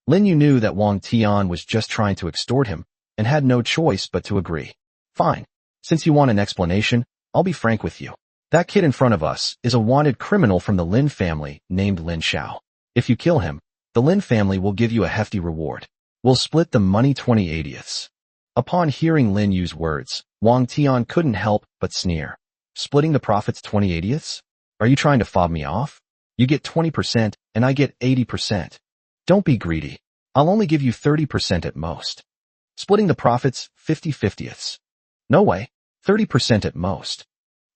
Speaker 1: Lin Yu knew that Wang Tian was just trying to extort him and had no choice but to agree. Fine. Since you want an explanation, I'll be frank with you. That kid in front of us is a wanted criminal from the Lin family named Lin Xiao. If you kill him, the Lin family will give you a hefty reward. We'll split the money 20/80ths. Upon hearing Lin Yu's words, Wang Tian couldn't help but sneer. Splitting the profits 20/80ths? Are you trying to fob me off? You get 20% and I get 80%. Don't be greedy. I'll only give you 30% at most. Splitting the profits 50/50ths. No way. 30% at most.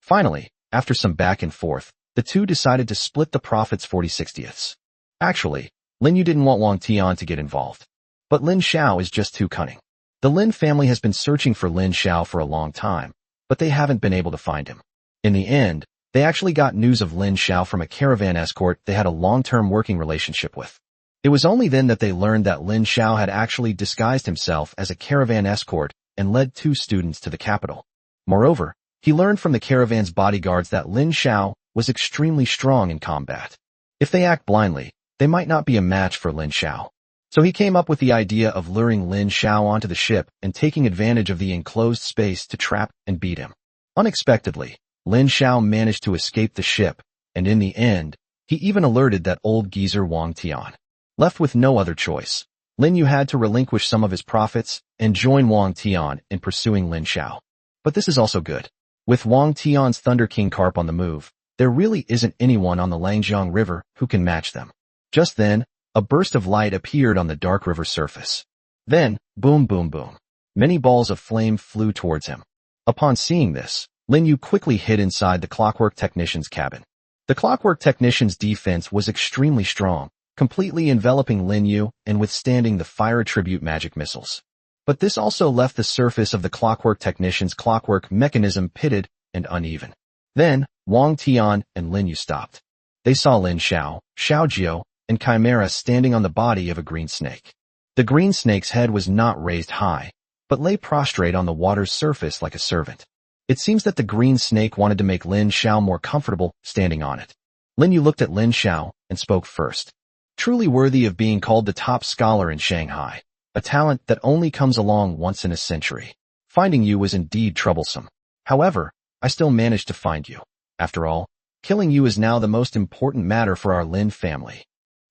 Speaker 1: Finally, after some back and forth, the two decided to split the profits 40/60ths. Actually, Lin Yu didn't want Wang Tian to get involved. But Lin Xiao is just too cunning. The Lin family has been searching for Lin Xiao for a long time, but they haven't been able to find him. In the end, they actually got news of Lin Xiao from a caravan escort they had a long-term working relationship with. It was only then that they learned that Lin Xiao had actually disguised himself as a caravan escort and led 2 students to the capital. Moreover, he learned from the caravan's bodyguards that Lin Xiao was extremely strong in combat. If they act blindly, they might not be a match for Lin Xiao. So he came up with the idea of luring Lin Xiao onto the ship and taking advantage of the enclosed space to trap and beat him. Unexpectedly, Lin Xiao managed to escape the ship, and in the end, he even alerted that old geezer Wang Tian. Left with no other choice, Lin Yu had to relinquish some of his profits and join Wang Tian in pursuing Lin Xiao. But this is also good. With Wang Tian's Thunder King Carp on the move, there really isn't anyone on the Langjiang River who can match them. Just then, a burst of light appeared on the dark river surface. Then, boom boom boom. Many balls of flame flew towards him. Upon seeing this, Lin Yu quickly hid inside the Clockwork Technician's cabin. The Clockwork Technician's defense was extremely strong, completely enveloping Lin Yu and withstanding the fire attribute magic missiles. But this also left the surface of the Clockwork Technician's clockwork mechanism pitted and uneven. Then, Wang Tian and Lin Yu stopped. They saw Lin Xiao, Xiaojiu, and Chimera standing on the body of a green snake. The green snake's head was not raised high, but lay prostrate on the water's surface like a servant. It seems that the green snake wanted to make Lin Xiao more comfortable standing on it. Lin Yu looked at Lin Xiao and spoke first. Truly worthy of being called the top scholar in Shanghai, a talent that only comes along once in a century. Finding you was indeed troublesome. However, I still managed to find you. After all, killing you is now the most important matter for our Lin family.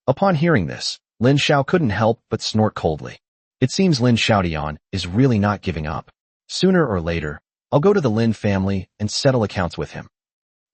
Speaker 1: Upon hearing this, Lin Xiao couldn't help but snort coldly. It seems Lin Xiaodian is really not giving up. Sooner or later, I'll go to the Lin family and settle accounts with him.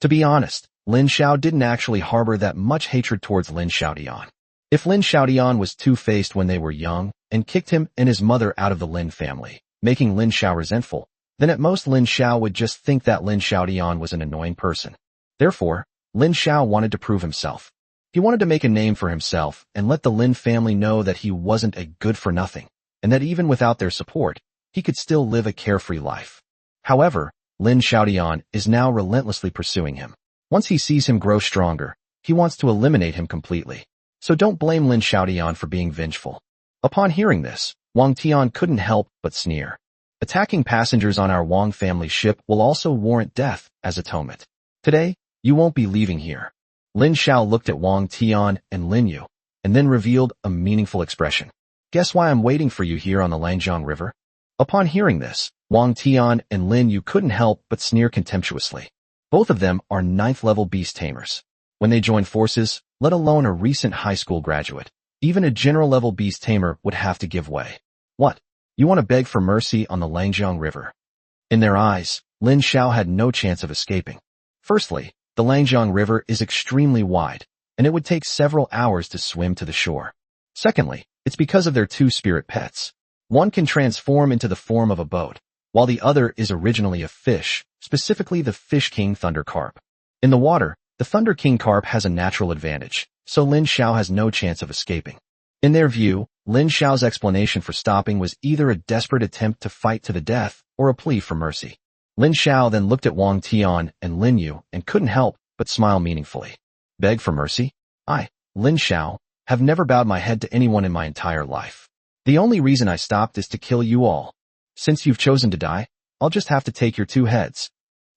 Speaker 1: To be honest, Lin Xiao didn't actually harbor that much hatred towards Lin Xiaodian. If Lin Xiaodian was two-faced when they were young and kicked him and his mother out of the Lin family, making Lin Xiao resentful, then at most Lin Xiao would just think that Lin Xiaodian was an annoying person. Therefore, Lin Xiao wanted to prove himself. He wanted to make a name for himself and let the Lin family know that he wasn't a good-for-nothing, and that even without their support, he could still live a carefree life. However, Lin Xiaodian is now relentlessly pursuing him. Once he sees him grow stronger, he wants to eliminate him completely. So don't blame Lin Xiaodian for being vengeful. Upon hearing this, Wang Tian couldn't help but sneer. Attacking passengers on our Wang family ship will also warrant death as atonement. Today, you won't be leaving here. Lin Xiao looked at Wang Tian and Lin Yu, and then revealed a meaningful expression. Guess why I'm waiting for you here on the Langjiang River? Upon hearing this, Wang Tian and Lin Yu couldn't help but sneer contemptuously. Both of them are 9th-level beast tamers. When they join forces, let alone a recent high school graduate, even a general-level beast tamer would have to give way. What? You want to beg for mercy on the Langjiang River? In their eyes, Lin Xiao had no chance of escaping. Firstly, the Langjiang River is extremely wide, and it would take several hours to swim to the shore. Secondly, it's because of their 2 spirit pets. One can transform into the form of a boat, while the other is originally a fish, specifically the Fish King Thunder Carp. In the water, the Thunder King Carp has a natural advantage, so Lin Xiao has no chance of escaping. In their view, Lin Xiao's explanation for stopping was either a desperate attempt to fight to the death or a plea for mercy. Lin Xiao then looked at Wang Tian and Lin Yu and couldn't help but smile meaningfully. Beg for mercy? I, Lin Xiao, have never bowed my head to anyone in my entire life. The only reason I stopped is to kill you all. Since you've chosen to die, I'll just have to take your 2 heads.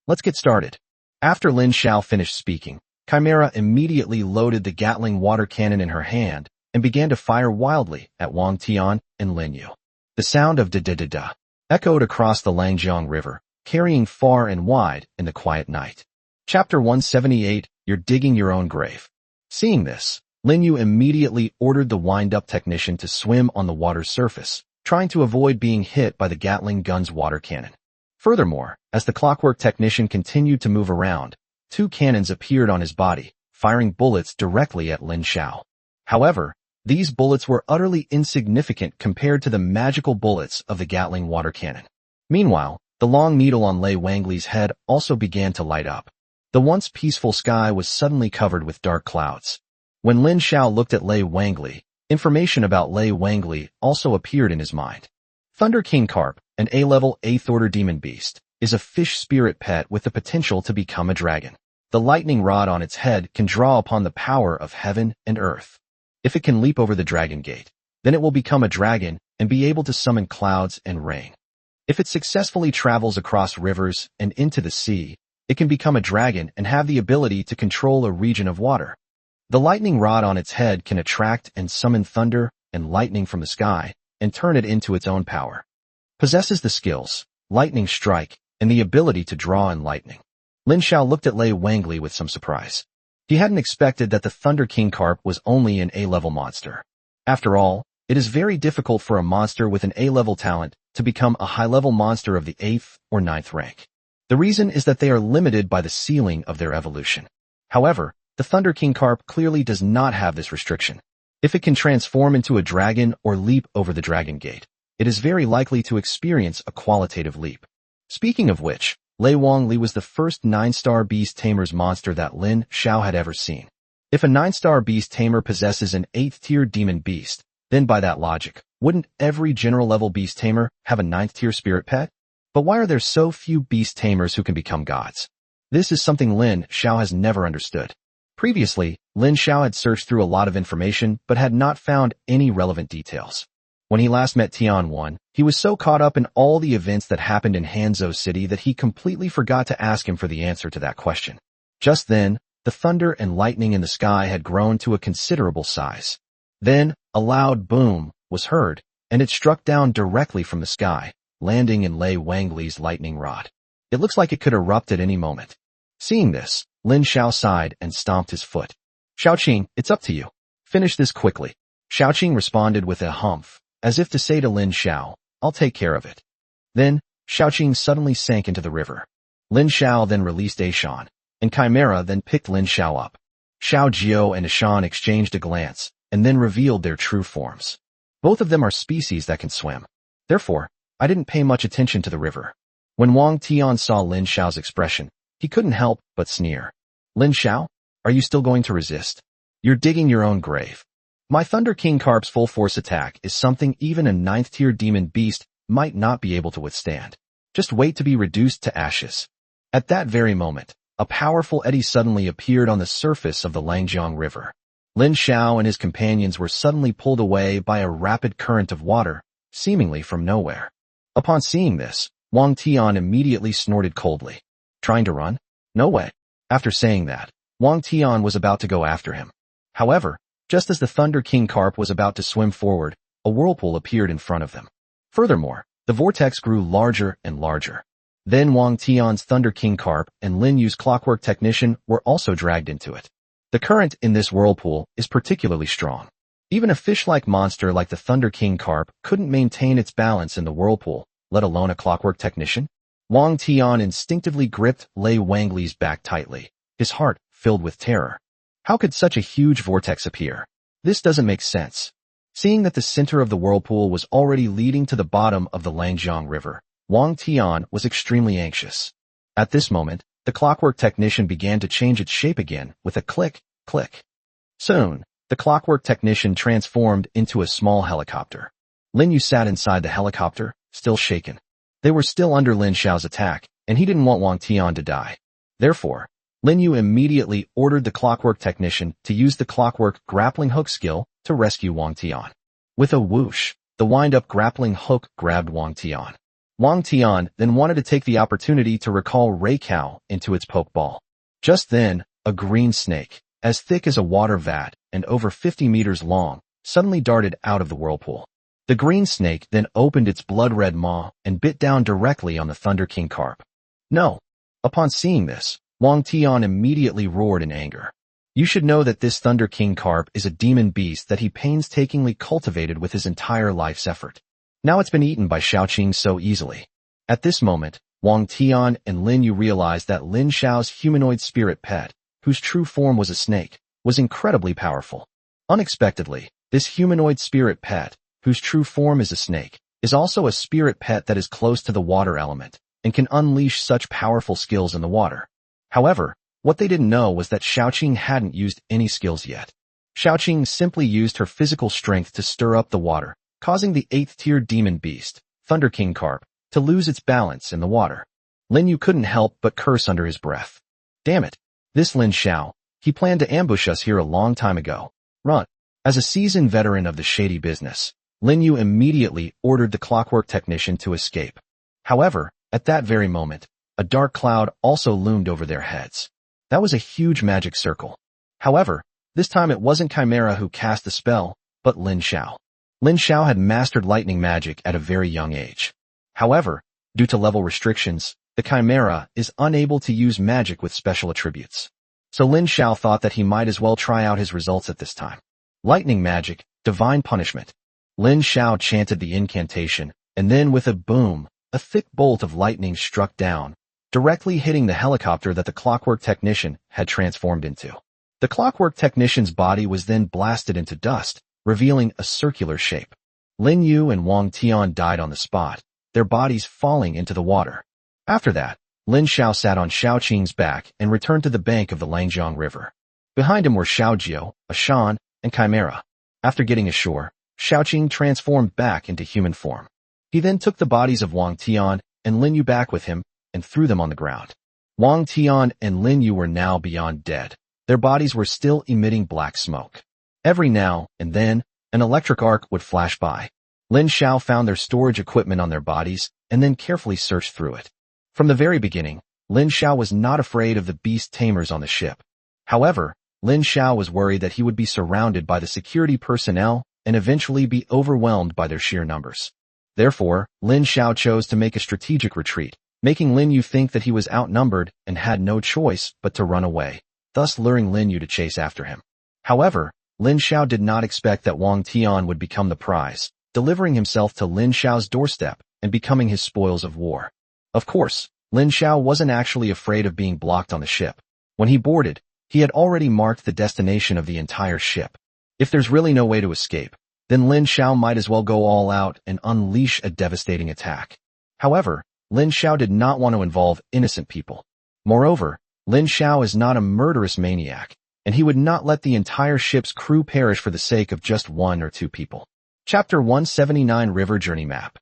Speaker 1: Let's get started. After Lin Xiao finished speaking, Chimera immediately loaded the Gatling water cannon in her hand and began to fire wildly at Wang Tian and Lin Yu. The sound of da-da-da-da echoed across the Langjiang River, carrying far and wide in the quiet night. Chapter 178, You're Digging Your Own Grave. Seeing this, Lin Yu immediately ordered the wind-up technician to swim on the water's surface, trying to avoid being hit by the Gatling gun's water cannon. Furthermore, as the clockwork technician continued to move around, 2 cannons appeared on his body, firing bullets directly at Lin Xiao. However, these bullets were utterly insignificant compared to the magical bullets of the Gatling water cannon. Meanwhile, the long needle on Lei Wangli's head also began to light up. The once peaceful sky was suddenly covered with dark clouds. When Lin Xiao looked at Lei Wangli, information about Lei Wangli also appeared in his mind. Thunder King Carp, an A-level 8th order demon beast, is a fish spirit pet with the potential to become a dragon. The lightning rod on its head can draw upon the power of heaven and earth. If it can leap over the dragon gate, then it will become a dragon and be able to summon clouds and rain. If it successfully travels across rivers and into the sea, it can become a dragon and have the ability to control a region of water. The lightning rod on its head can attract and summon thunder and lightning from the sky and turn it into its own power. Possesses the skills, lightning strike, and the ability to draw in lightning. Lin Xiao looked at Lei Wangli with some surprise. He hadn't expected that the Thunder King Carp was only an A-level monster. After all, it is very difficult for a monster with an A-level talent to become a high-level monster of the 8th or 9th rank. The reason is that they are limited by the ceiling of their evolution. However, the Thunder King Carp clearly does not have this restriction. If it can transform into a dragon or leap over the dragon gate, it is very likely to experience a qualitative leap. Speaking of which, Lei Wangli was the first 9-star beast tamer's monster that Lin Xiao had ever seen. If a 9-star beast tamer possesses an 8th-tier demon beast, then by that logic, wouldn't every general-level beast tamer have a 9th-tier spirit pet? But why are there so few beast tamers who can become gods? This is something Lin Xiao has never understood. Previously, Lin Xiao had searched through a lot of information but had not found any relevant details. When he last met Tianwan, he was so caught up in all the events that happened in Hanzhou City that he completely forgot to ask him for the answer to that question. Just then, the thunder and lightning in the sky had grown to a considerable size. Then, a loud boom was heard, and it struck down directly from the sky, landing in Lei Wangli's lightning rod. It looks like it could erupt at any moment. Seeing this, Lin Xiao sighed and stomped his foot. Xiaoqing, it's up to you. Finish this quickly. Xiaoqing responded with a humph, as if to say to Lin Xiao, I'll take care of it. Then, Xiaoqing suddenly sank into the river. Lin Xiao then released Ashan, and Chimera then picked Lin Xiao up. Xiao Jiao and Ashan exchanged a glance, and then revealed their true forms. Both of them are species that can swim. Therefore, I didn't pay much attention to the river. When Wang Tian saw Lin Xiao's expression, he couldn't help but sneer. Lin Xiao, are you still going to resist? You're digging your own grave. My Thunder King Carp's full force attack is something even a 9th-tier demon beast might not be able to withstand. Just wait to be reduced to ashes. At that very moment, a powerful eddy suddenly appeared on the surface of the Langjiang River. Lin Xiao and his companions were suddenly pulled away by a rapid current of water, seemingly from nowhere. Upon seeing this, Wang Tian immediately snorted coldly. Trying to run? No way. After saying that, Wang Tian was about to go after him. However, just as the Thunder King Carp was about to swim forward, a whirlpool appeared in front of them. Furthermore, the vortex grew larger and larger. Then Wang Tian's Thunder King Carp and Lin Yu's Clockwork Technician were also dragged into it. The current in this whirlpool is particularly strong. Even a fish-like monster like the Thunder King Carp couldn't maintain its balance in the whirlpool, let alone a Clockwork Technician. Wang Tian instinctively gripped Lei Wangli's back tightly, his heart filled with terror. How could such a huge vortex appear? This doesn't make sense. Seeing that the center of the whirlpool was already leading to the bottom of the Langjiang River, Wang Tian was extremely anxious. At this moment, the Clockwork Technician began to change its shape again with a click, click. Soon, the The clockwork technician transformed into a small helicopter. Lin Yu sat inside the helicopter, still shaken. They were still under Lin Xiao's attack, and he didn't want Wang Tian to die. Therefore, Lin Yu immediately ordered the clockwork technician to use the clockwork grappling hook skill to rescue Wang Tian. With a whoosh, the wind-up grappling hook grabbed Wang Tian. Wang Tian then wanted to take the opportunity to recall Rui Cao into its pokeball. Just then, a green snake, as thick as a water vat and over 50 meters long, suddenly darted out of the whirlpool. The green snake then opened its blood-red maw and bit down directly on the Thunder King carp. No! Upon seeing this, Wang Tian immediately roared in anger. You should know that this Thunder King carp is a demon beast that he painstakingly cultivated with his entire life's effort. Now it's been eaten by Xiaoqing so easily. At this moment, Wang Tian and Lin Yu realized that Lin Xiao's humanoid spirit pet, whose true form was a snake, was incredibly powerful. Unexpectedly, this humanoid spirit pet, whose true form is a snake, is also a spirit pet that is close to the water element and can unleash such powerful skills in the water. However, what they didn't know was that Xiaoqing hadn't used any skills yet. Xiaoqing simply used her physical strength to stir up the water, causing the 8th-tier demon beast, Thunder King carp, to lose its balance in the water. Lin Yu couldn't help but curse under his breath. Damn it! This Lin Xiao, he planned to ambush us here a long time ago. Run! As a seasoned veteran of the shady business, Lin Yu immediately ordered the clockwork technician to escape. However, at that very moment, a dark cloud also loomed over their heads. That was a huge magic circle. However, this time it wasn't Chimera who cast the spell, but Lin Xiao. Lin Xiao had mastered lightning magic at a very young age. However, due to level restrictions, the Chimera is unable to use magic with special attributes. So Lin Xiao thought that he might as well try out his results at this time. Lightning magic, divine punishment. Lin Xiao chanted the incantation, and then with a boom, a thick bolt of lightning struck down, directly hitting the helicopter that the clockwork technician had transformed into. The clockwork technician's body was then blasted into dust, revealing a circular shape. Lin Yu and Wang Tian died on the spot, their bodies falling into the water. After that, Lin Xiao sat on Xiaoqing's back and returned to the bank of the Langjiang River. Behind him were Xiaojiu, Ashan, and Chimera. After getting ashore, Xiaoqing transformed back into human form. He then took the bodies of Wang Tian and Lin Yu back with him and threw them on the ground. Wang Tian and Lin Yu were now beyond dead. Their bodies were still emitting black smoke. Every now and then, an electric arc would flash by. Lin Xiao found their storage equipment on their bodies and then carefully searched through it. From the very beginning, Lin Xiao was not afraid of the beast tamers on the ship. However, Lin Xiao was worried that he would be surrounded by the security personnel and eventually be overwhelmed by their sheer numbers. Therefore, Lin Xiao chose to make a strategic retreat, making Lin Yu think that he was outnumbered and had no choice but to run away, thus luring Lin Yu to chase after him. However, Lin Xiao did not expect that Wang Tian would become the prize, delivering himself to Lin Xiao's doorstep and becoming his spoils of war. Of course, Lin Xiao wasn't actually afraid of being blocked on the ship. When he boarded, he had already marked the destination of the entire ship. If there's really no way to escape, then Lin Xiao might as well go all out and unleash a devastating attack. However, Lin Xiao did not want to involve innocent people. Moreover, Lin Xiao is not a murderous maniac, and he would not let the entire ship's crew perish for the sake of just 1 or 2 people. Chapter 179 River Journey Map.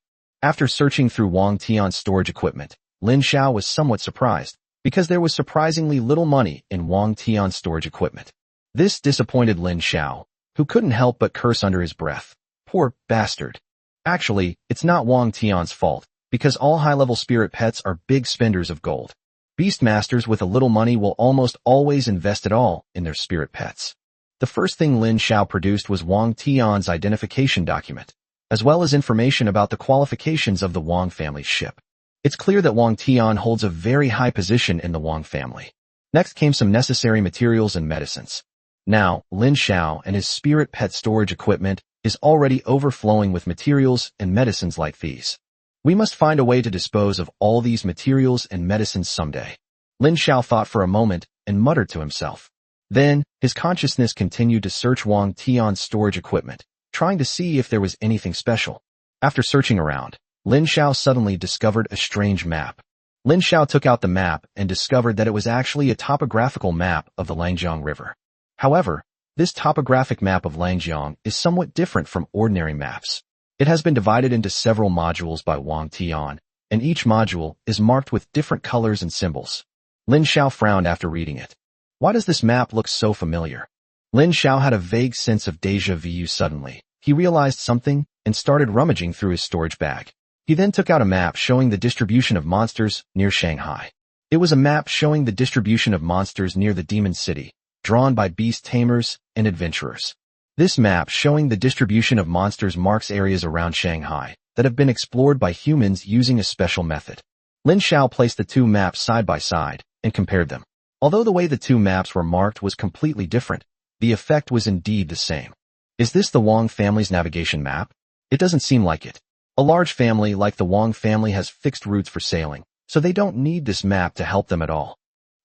Speaker 1: After searching through Wang Tian's storage equipment, Lin Xiao was somewhat surprised, because there was surprisingly little money in Wang Tian's storage equipment. This disappointed Lin Xiao, who couldn't help but curse under his breath. Poor bastard. Actually, it's not Wang Tian's fault, because all high-level spirit pets are big spenders of gold. Beastmasters with a little money will almost always invest it all in their spirit pets. The first thing Lin Xiao produced was Wang Tian's identification document, as well as information about the qualifications of the Wang family's ship. It's clear that Wang Tian holds a very high position in the Wang family. Next came some necessary materials and medicines. Now, Lin Xiao and his spirit pet storage equipment is already overflowing with materials and medicines like these. We must find a way to dispose of all these materials and medicines someday. Lin Xiao thought for a moment and muttered to himself. Then, his consciousness continued to search Wang Tian's storage equipment, trying to see if there was anything special. After searching around, Lin Xiao suddenly discovered a strange map. Lin Xiao took out the map and discovered that it was actually a topographical map of the Langjiang River. However, This topographic map of Langjiang is somewhat different from ordinary maps. It has been divided into several modules by Wang Tian, and each module is marked with different colors and symbols. Lin Xiao frowned after reading it. Why does this map look so familiar? Lin Xiao had a vague sense of déjà vu suddenly. He realized something and started rummaging through his storage bag. He then took out a map showing the distribution of monsters near Shanghai. It was a map showing the distribution of monsters near the Demon City, drawn by beast tamers and adventurers. This map showing the distribution of monsters marks areas around Shanghai that have been explored by humans using a special method. Lin Xiao placed the two maps side by side and compared them. Although the way the two maps were marked was completely different, the effect was indeed the same. Is this the Wang family's navigation map? It doesn't seem like it. A large family like the Wang family has fixed routes for sailing, so they don't need this map to help them at all.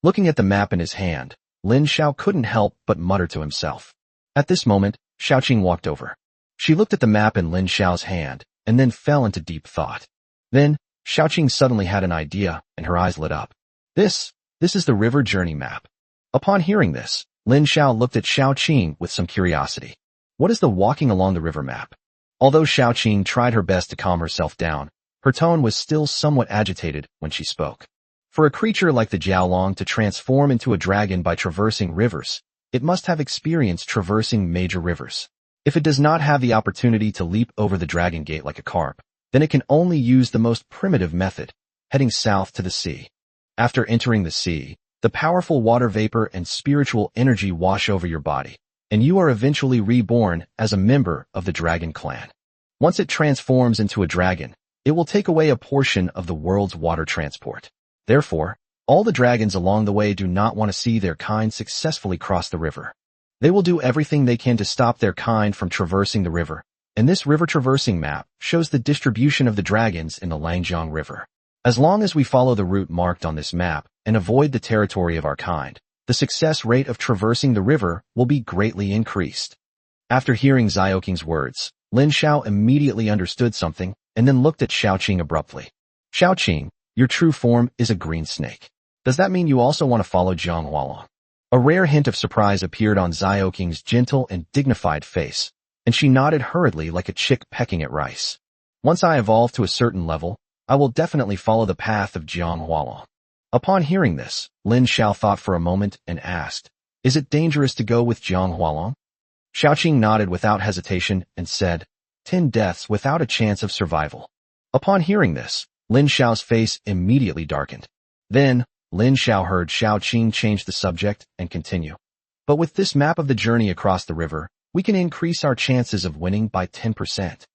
Speaker 1: Looking at the map in his hand, Lin Xiao couldn't help but mutter to himself. At this moment, Xiaoqing walked over. She looked at the map in Lin Xiao's hand and then fell into deep thought. Then, Xiaoqing suddenly had an idea and her eyes lit up. This is the river journey map. Upon hearing this, Lin Xiao looked at Xiaoqing with some curiosity. What is the walking along the river map? Although Xiaoqing tried her best to calm herself down, her tone was still somewhat agitated when she spoke. For a creature like the Jiaolong to transform into a dragon by traversing rivers, it must have experienced traversing major rivers. If it does not have the opportunity to leap over the dragon gate like a carp, then it can only use the most primitive method, heading south to the sea. After entering the sea, the powerful water vapor and spiritual energy wash over your body, and you are eventually reborn as a member of the dragon clan. Once it transforms into a dragon, it will take away a portion of the world's water transport. Therefore, all the dragons along the way do not want to see their kind successfully cross the river. They will do everything they can to stop their kind from traversing the river, and this river traversing map shows the distribution of the dragons in the Langjiang River. As long as we follow the route marked on this map and avoid the territory of our kind, the success rate of traversing the river will be greatly increased. After hearing Xiaoqing's words, Lin Xiao immediately understood something and then looked at Xiaoqing abruptly. Xiaoqing, your true form is a green snake. Does that mean you also want to follow Jiang Hualong? A rare hint of surprise appeared on Xiaoqing's gentle and dignified face, and she nodded hurriedly like a chick pecking at rice. Once I evolve to a certain level, I will definitely follow the path of Jiang Hualong. Upon hearing this, Lin Xiao thought for a moment and asked, is it dangerous to go with Jiang Hualong? Xiaoqing nodded without hesitation and said, 10 deaths without a chance of survival. Upon hearing this, Lin Xiao's face immediately darkened. Then, Lin Xiao heard Xiaoqing change the subject and continue. But with this map of the journey across the river, we can increase our chances of winning by 10%.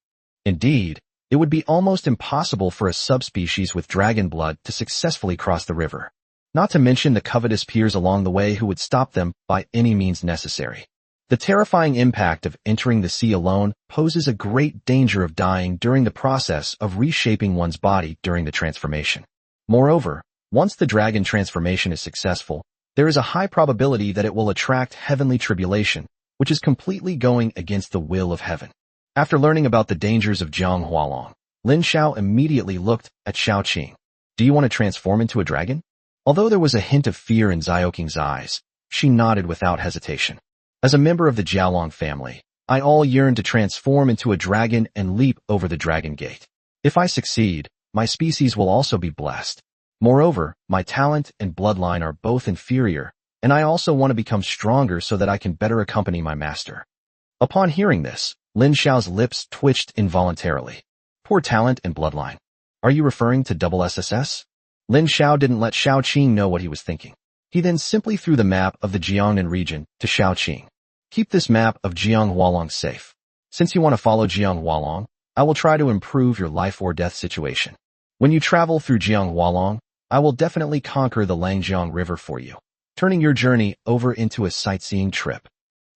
Speaker 1: Indeed, it would be almost impossible for a subspecies with dragon blood to successfully cross the river. Not to mention the covetous peers along the way who would stop them by any means necessary. The terrifying impact of entering the sea alone poses a great danger of dying during the process of reshaping one's body during the transformation. Moreover, once the dragon transformation is successful, there is a high probability that it will attract heavenly tribulation, which is completely going against the will of heaven. After learning about the dangers of Jiang Hualong, Lin Xiao immediately looked at Xiaoqing. Do you want to transform into a dragon? Although there was a hint of fear in Xiaoqing's eyes, she nodded without hesitation. As a member of the Jiaolong family, I all yearn to transform into a dragon and leap over the dragon gate. If I succeed, my species will also be blessed. Moreover, my talent and bloodline are both inferior, and I also want to become stronger so that I can better accompany my master. Upon hearing this, Lin Xiao's lips twitched involuntarily. Poor talent and bloodline. Are you referring to double SSS? Lin Xiao didn't let Xiaoqing know what he was thinking. He then simply threw the map of the Jiangnan region to Xiaoqing. Keep this map of Jiang Hualong safe. Since you want to follow Jiang Hualong, I will try to improve your life or death situation. When you travel through Jiang Hualong, I will definitely conquer the Langjiang River for you, turning your journey over into a sightseeing trip.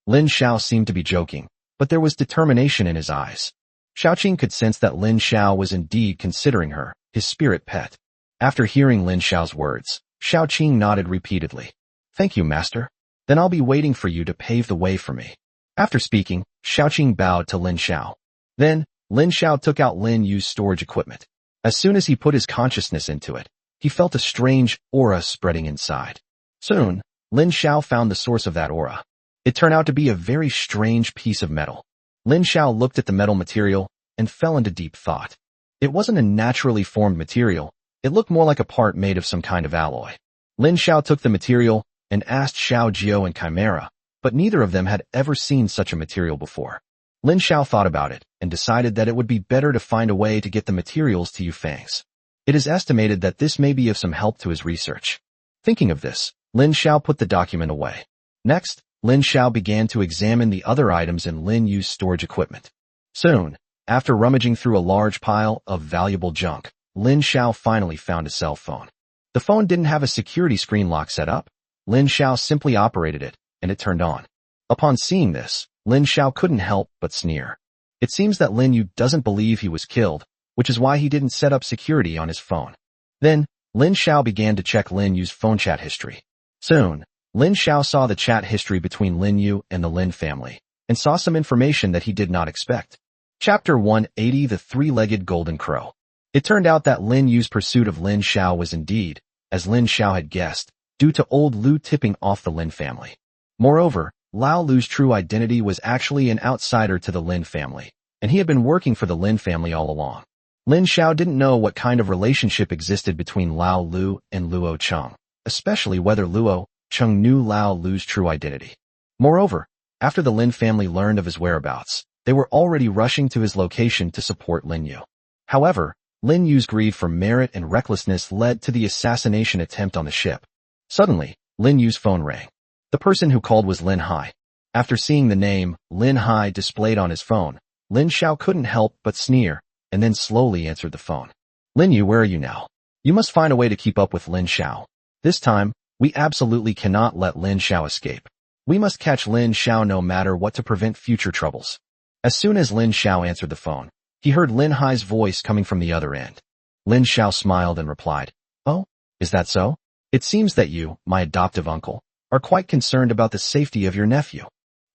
Speaker 1: Lin Xiao seemed to be joking, but there was determination in his eyes. Xiaoqing could sense that Lin Xiao was indeed considering her, his spirit pet. After hearing Lin Xiao's words, Xiaoqing nodded repeatedly. Thank you, master. Then I'll be waiting for you to pave the way for me. After speaking, Xiaoqing bowed to Lin Xiao. Then, Lin Xiao took out Lin Yu's storage equipment. As soon as he put his consciousness into it, he felt a strange aura spreading inside. Soon, Lin Xiao found the source of that aura. It turned out to be a very strange piece of metal. Lin Xiao looked at the metal material and fell into deep thought. It wasn't a naturally formed material. It looked more like a part made of some kind of alloy. Lin Xiao took the material and asked Xiao Jiao and Chimera, but neither of them had ever seen such a material before. Lin Xiao thought about it and decided that it would be better to find a way to get the materials to Yu Fang's. It is estimated that this may be of some help to his research. Thinking of this, Lin Xiao put the document away. Next, Lin Xiao began to examine the other items in Lin Yu's storage equipment. Soon, after rummaging through a large pile of valuable junk, Lin Xiao finally found a cell phone. The phone didn't have a security screen lock set up. Lin Xiao simply operated it, and it turned on. Upon seeing this, Lin Xiao couldn't help but sneer. It seems that Lin Yu doesn't believe he was killed, which is why he didn't set up security on his phone. Then, Lin Xiao began to check Lin Yu's phone chat history. Soon, Lin Xiao saw the chat history between Lin Yu and the Lin family, and saw some information that he did not expect. Chapter 180: The Three-Legged Golden Crow. It turned out that Lin Yu's pursuit of Lin Xiao was indeed, as Lin Xiao had guessed, due to old Lu tipping off the Lin family. Moreover, Lao Lu's true identity was actually an outsider to the Lin family, and he had been working for the Lin family all along. Lin Xiao didn't know what kind of relationship existed between Lao Lu and Luo Cheng, especially whether Luo Cheng knew Lao Lu's true identity. Moreover, after the Lin family learned of his whereabouts, they were already rushing to his location to support Lin Yu. However, Lin Yu's greed for merit and recklessness led to the assassination attempt on the ship. Suddenly, Lin Yu's phone rang. The person who called was Lin Hai. After seeing the name Lin Hai displayed on his phone, Lin Xiao couldn't help but sneer, and then slowly answered the phone. Lin Yu, where are you now? You must find a way to keep up with Lin Xiao. This time, we absolutely cannot let Lin Xiao escape. We must catch Lin Xiao no matter what to prevent future troubles. As soon as Lin Xiao answered the phone, he heard Lin Hai's voice coming from the other end. Lin Xiao smiled and replied, "Oh, is that so? It seems that you, my adoptive uncle, are quite concerned about the safety of your nephew."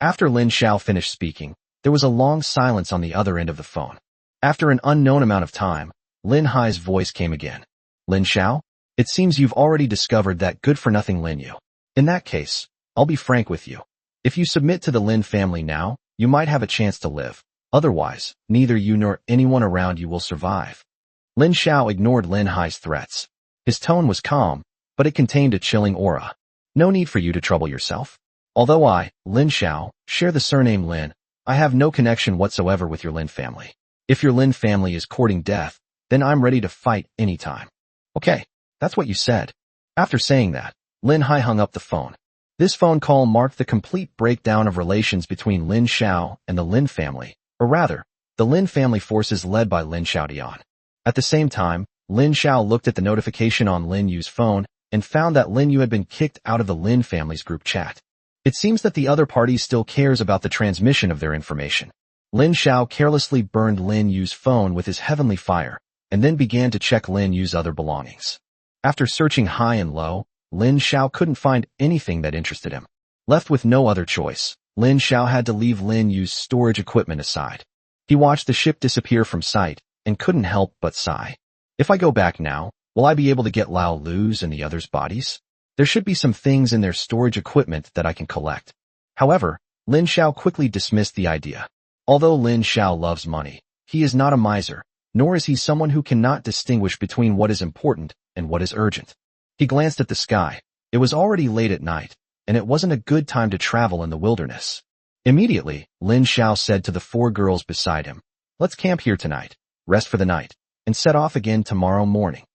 Speaker 1: After Lin Xiao finished speaking, there was a long silence on the other end of the phone. After an unknown amount of time, Lin Hai's voice came again. "Lin Xiao, it seems you've already discovered that good-for-nothing Lin Yu. In that case, I'll be frank with you. If you submit to the Lin family now, you might have a chance to live. Otherwise, neither you nor anyone around you will survive." Lin Xiao ignored Lin Hai's threats. His tone was calm, but it contained a chilling aura. "No need for you to trouble yourself. Although I, Lin Xiao, share the surname Lin, I have no connection whatsoever with your Lin family. If your Lin family is courting death, then I'm ready to fight anytime." "Okay, that's what you said." After saying that, Lin Hai hung up the phone. This phone call marked the complete breakdown of relations between Lin Xiao and the Lin family, or rather, the Lin family forces led by Lin Xiaodian. At the same time, Lin Xiao looked at the notification on Lin Yu's phone and found that Lin Yu had been kicked out of the Lin family's group chat. It seems that the other party still cares about the transmission of their information. Lin Xiao carelessly burned Lin Yu's phone with his heavenly fire, and then began to check Lin Yu's other belongings. After searching high and low, Lin Xiao couldn't find anything that interested him. Left with no other choice, Lin Xiao had to leave Lin Yu's storage equipment aside. He watched the ship disappear from sight and couldn't help but sigh. If I go back now, will I be able to get Lao Lu's and the others' bodies? There should be some things in their storage equipment that I can collect. However, Lin Xiao quickly dismissed the idea. Although Lin Xiao loves money, he is not a miser, nor is he someone who cannot distinguish between what is important and what is urgent. He glanced at the sky. It was already late at night, and it wasn't a good time to travel in the wilderness. Immediately, Lin Xiao said to the 4 girls beside him, "Let's camp here tonight, rest for the night, and set off again tomorrow morning."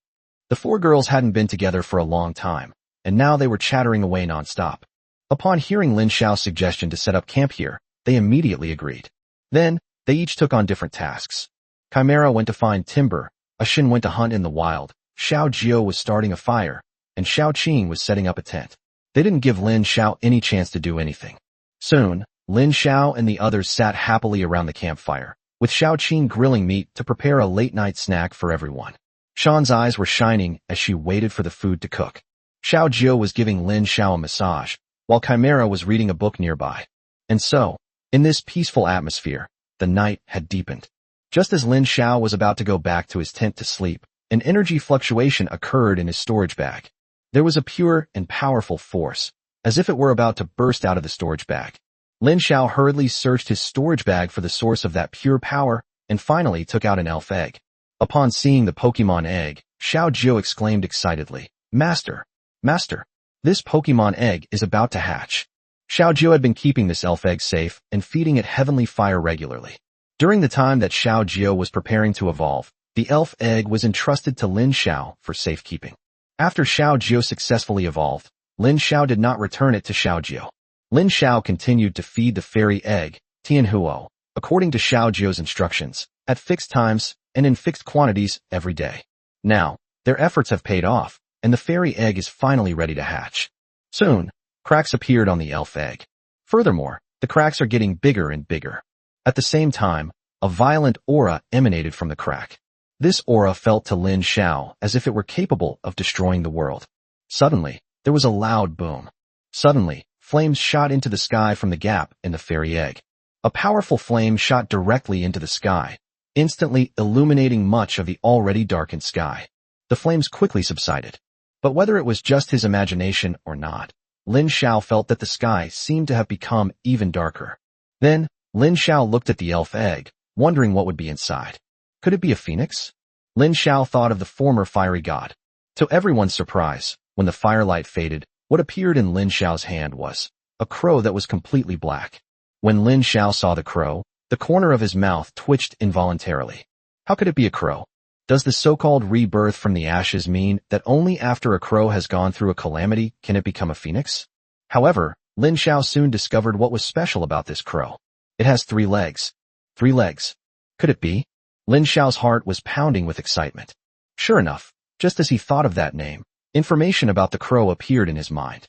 Speaker 1: The 4 girls hadn't been together for a long time, and now they were chattering away nonstop. Upon hearing Lin Xiao's suggestion to set up camp here, they immediately agreed. Then, they each took on different tasks. Chimera went to find timber, Ashin went to hunt in the wild, Xiao Jiao was starting a fire, and Xiao Qing was setting up a tent. They didn't give Lin Xiao any chance to do anything. Soon, Lin Xiao and the others sat happily around the campfire, with Xiao Qing grilling meat to prepare a late-night snack for everyone. Shan's eyes were shining as she waited for the food to cook. Xiao Jiao was giving Lin Xiao a massage, while Chimera was reading a book nearby. And so, in this peaceful atmosphere, the night had deepened. Just as Lin Xiao was about to go back to his tent to sleep, an energy fluctuation occurred in his storage bag. There was a pure and powerful force, as if it were about to burst out of the storage bag. Lin Xiao hurriedly searched his storage bag for the source of that pure power and finally took out an elf egg. Upon seeing the Pokemon egg, Xiao Jiu exclaimed excitedly, Master! Master! This Pokemon egg is about to hatch. Xiao Jiu had been keeping this elf egg safe and feeding it heavenly fire regularly. During the time that Xiao Jiu was preparing to evolve, the elf egg was entrusted to Lin Xiao for safekeeping. After Xiao Jiu successfully evolved, Lin Xiao did not return it to Xiao Jiu. Lin Xiao continued to feed the fairy egg, Tianhuo, according to Xiao Jiu's instructions, at fixed times and in fixed quantities every day. Now, their efforts have paid off, and the fairy egg is finally ready to hatch. Soon, cracks appeared on the elf egg. Furthermore, the cracks are getting bigger and bigger. At the same time, a violent aura emanated from the crack. This aura felt to Lin Xiao as if it were capable of destroying the world. Suddenly, there was a loud boom. Suddenly, flames shot into the sky from the gap in the fairy egg. A powerful flame shot directly into the sky, instantly illuminating much of the already darkened sky. The flames quickly subsided. But whether it was just his imagination or not, Lin Xiao felt that the sky seemed to have become even darker. Then, Lin Xiao looked at the elf egg, wondering what would be inside. Could it be a phoenix? Lin Xiao thought of the former fiery god. To everyone's surprise, when the firelight faded, what appeared in Lin Xiao's hand was a crow that was completely black. When Lin Xiao saw the crow, the corner of his mouth twitched involuntarily. How could it be a crow? Does the so-called rebirth from the ashes mean that only after a crow has gone through a calamity can it become a phoenix? However, Lin Xiao soon discovered what was special about this crow. It has 3 legs. 3 legs. Could it be? Lin Xiao's heart was pounding with excitement. Sure enough, just as he thought of that name, information about the crow appeared in his mind.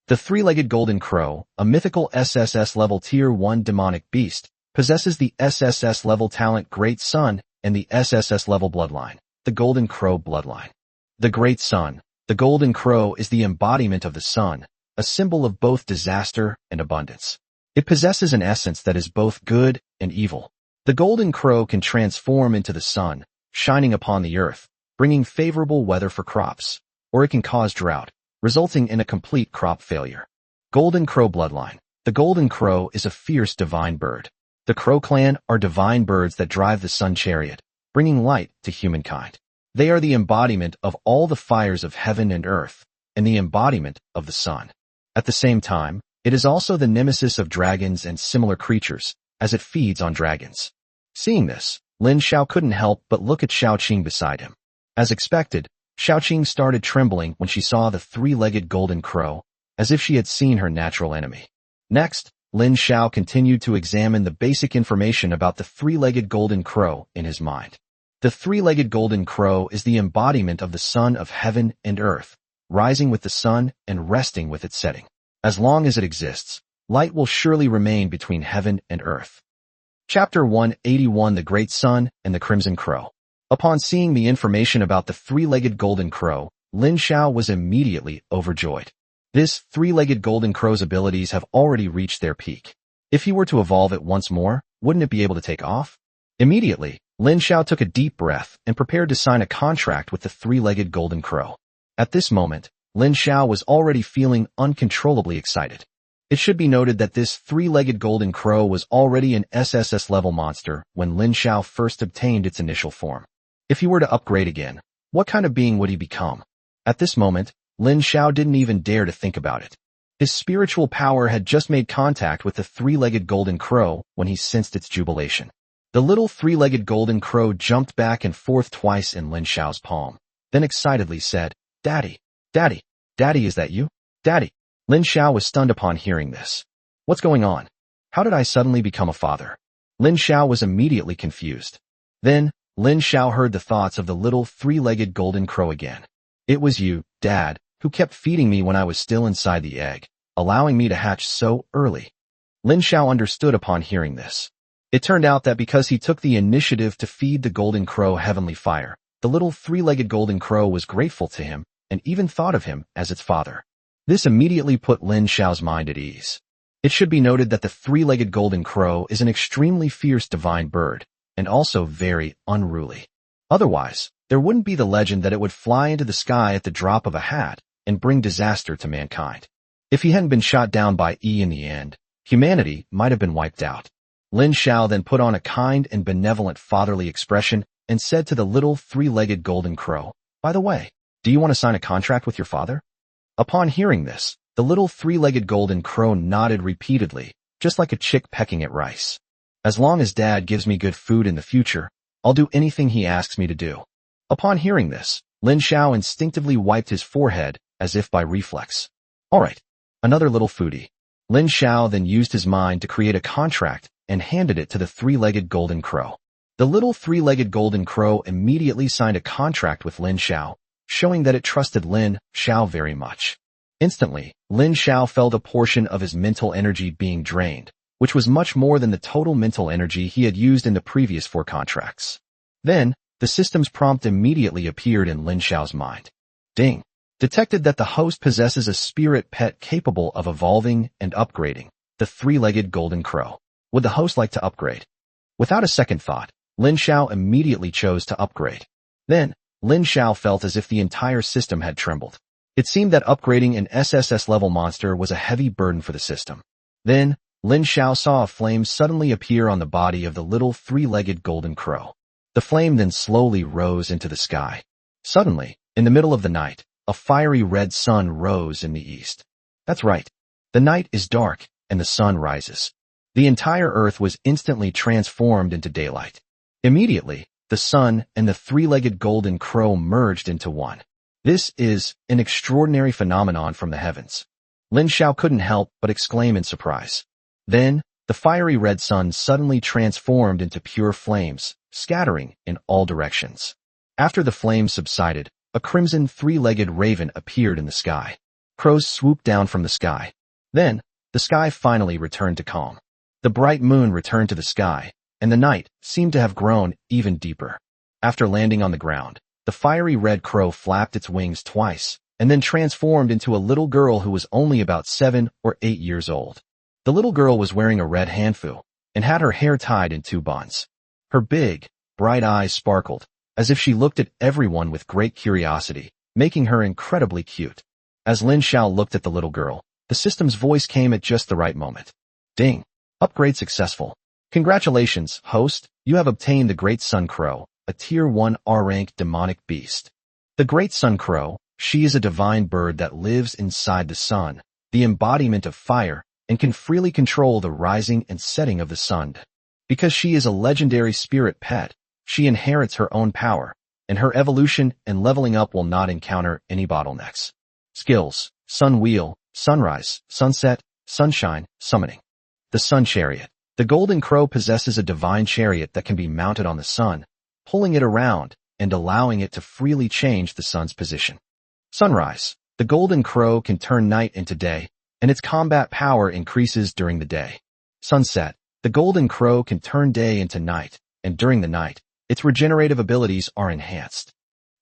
Speaker 1: The 3-legged golden crow, a mythical SSS level tier 1 demonic beast, possesses the SSS level talent Great Sun and the SSS level bloodline, the Golden Crow bloodline. The Great Sun, the Golden Crow is the embodiment of the sun, a symbol of both disaster and abundance. It possesses an essence that is both good and evil. The Golden Crow can transform into the sun, shining upon the earth, bringing favorable weather for crops, or it can cause drought, resulting in a complete crop failure. Golden Crow bloodline. The Golden Crow is a fierce divine bird. The Crow clan are divine birds that drive the sun chariot, bringing light to humankind. They are the embodiment of all the fires of heaven and earth, and the embodiment of the sun. At the same time, it is also the nemesis of dragons and similar creatures, as it feeds on dragons. Seeing this, Lin Xiao couldn't help but look at Xiaoqing beside him. As expected, Xiaoqing started trembling when she saw the 3-legged golden crow, as if she had seen her natural enemy. Next, Lin Xiao continued to examine the basic information about the 3-legged golden crow in his mind. The 3-legged golden crow is the embodiment of the sun of heaven and earth, rising with the sun and resting with its setting. As long as it exists, light will surely remain between heaven and earth. Chapter 181: The Great Sun and the Crimson Crow. Upon seeing the information about the 3-legged golden crow, Lin Xiao was immediately overjoyed. This 3-legged golden crow's abilities have already reached their peak. If he were to evolve it once more, wouldn't it be able to take off? Immediately, Lin Xiao took a deep breath and prepared to sign a contract with the 3-legged golden crow. At this moment, Lin Xiao was already feeling uncontrollably excited. It should be noted that this 3-legged golden crow was already an SSS level monster when Lin Xiao first obtained its initial form. If he were to upgrade again, what kind of being would he become? At this moment, Lin Xiao didn't even dare to think about it. His spiritual power had just made contact with the 3-legged golden crow when he sensed its jubilation. The little 3-legged golden crow jumped back and forth twice in Lin Xiao's palm, then excitedly said, "Daddy, Daddy, Daddy, is that you? Daddy." Lin Xiao was stunned upon hearing this. What's going on? How did I suddenly become a father? Lin Xiao was immediately confused. Then, Lin Xiao heard the thoughts of the little 3-legged golden crow again. It was you, Dad, who kept feeding me when I was still inside the egg, allowing me to hatch so early. Lin Xiao understood upon hearing this. It turned out that because he took the initiative to feed the golden crow heavenly fire, the little 3-legged golden crow was grateful to him and even thought of him as its father. This immediately put Lin Xiao's mind at ease. It should be noted that the 3-legged golden crow is an extremely fierce divine bird, and also very unruly. Otherwise, there wouldn't be the legend that it would fly into the sky at the drop of a hat and bring disaster to mankind. If he hadn't been shot down by Yi in the end, humanity might have been wiped out. Lin Xiao then put on a kind and benevolent fatherly expression and said to the little three-legged golden crow, "By the way, do you want to sign a contract with your father?" Upon hearing this, the little three-legged golden crow nodded repeatedly, just like a chick pecking at rice. "As long as Dad gives me good food in the future, I'll do anything he asks me to do." Upon hearing this, Lin Xiao instinctively wiped his forehead as if by reflex. All right, another little foodie. Lin Xiao then used his mind to create a contract and handed it to the three-legged golden crow. The little three-legged golden crow immediately signed a contract with Lin Xiao, showing that it trusted Lin Xiao very much. Instantly, Lin Xiao felt a portion of his mental energy being drained, which was much more than the total mental energy he had used in the previous 4 contracts. Then, the system's prompt immediately appeared in Lin Xiao's mind. Ding! Detected that the host possesses a spirit pet capable of evolving and upgrading, the three-legged golden crow. Would the host like to upgrade? Without a second thought, Lin Xiao immediately chose to upgrade. Then, Lin Xiao felt as if the entire system had trembled. It seemed that upgrading an SSS-level monster was a heavy burden for the system. Then, Lin Xiao saw a flame suddenly appear on the body of the little three-legged golden crow. The flame then slowly rose into the sky. Suddenly, in the middle of the night, a fiery red sun rose in the east. That's right. The night is dark, and the sun rises. The entire earth was instantly transformed into daylight. Immediately, the sun and the three-legged golden crow merged into one. This is an extraordinary phenomenon from the heavens. Lin Xiao couldn't help but exclaim in surprise. Then, the fiery red sun suddenly transformed into pure flames, scattering in all directions. After the flames subsided, a crimson three-legged raven appeared in the sky. Crows swooped down from the sky. Then, the sky finally returned to calm. The bright moon returned to the sky, and the night seemed to have grown even deeper. After landing on the ground, the fiery red crow flapped its wings twice, and then transformed into a little girl who was only about 7 or 8 years old. The little girl was wearing a red hanfu, and had her hair tied in 2 buns. Her big, bright eyes sparkled, as if she looked at everyone with great curiosity, making her incredibly cute. As Lin Xiao looked at the little girl, the system's voice came at just the right moment. Ding! Upgrade successful. Congratulations, host, you have obtained the Great Sun Crow, a Tier 1 R-rank demonic beast. The Great Sun Crow, she is a divine bird that lives inside the sun, the embodiment of fire, and can freely control the rising and setting of the sun. Because she is a legendary spirit pet, she inherits her own power, and her evolution and leveling up will not encounter any bottlenecks. Skills: Sun Wheel, Sunrise, Sunset, Sunshine, Summoning. The Sun Chariot. The golden crow possesses a divine chariot that can be mounted on the sun, pulling it around and allowing it to freely change the sun's position. Sunrise. The golden crow can turn night into day, and its combat power increases during the day. Sunset. The golden crow can turn day into night, and during the night, its regenerative abilities are enhanced.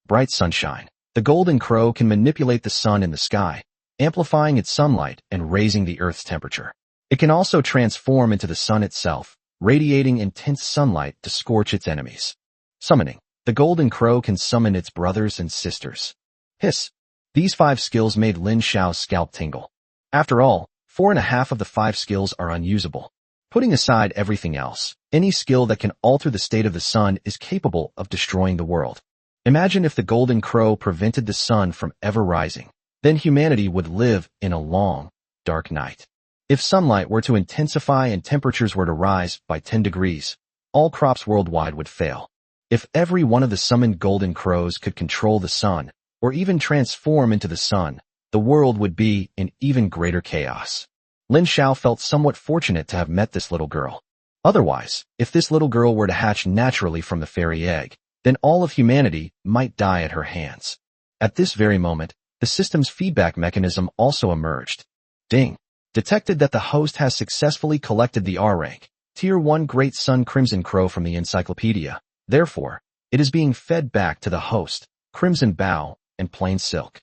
Speaker 1: Bright Sunshine. The golden crow can manipulate the sun in the sky, amplifying its sunlight and raising the Earth's temperature. It can also transform into the sun itself, radiating intense sunlight to scorch its enemies. Summoning. The golden crow can summon its brothers and sisters. Hiss. These 5 skills made Lin Xiao's scalp tingle. After all, 4.5 of the 5 skills are unusable. Putting aside everything else, any skill that can alter the state of the sun is capable of destroying the world. Imagine if the golden crow prevented the sun from ever rising. Then humanity would live in a long, dark night. If sunlight were to intensify and temperatures were to rise by 10 degrees, all crops worldwide would fail. If every one of the summoned golden crows could control the sun, or even transform into the sun, the world would be in even greater chaos. Lin Xiao felt somewhat fortunate to have met this little girl. Otherwise, if this little girl were to hatch naturally from the fairy egg, then all of humanity might die at her hands. At this very moment, the system's feedback mechanism also emerged. Ding! Detected that the host has successfully collected the R-rank, Tier 1 Great Sun Crimson Crow from the encyclopedia. Therefore, it is being fed back to the host, Crimson Bow, and Plain Silk.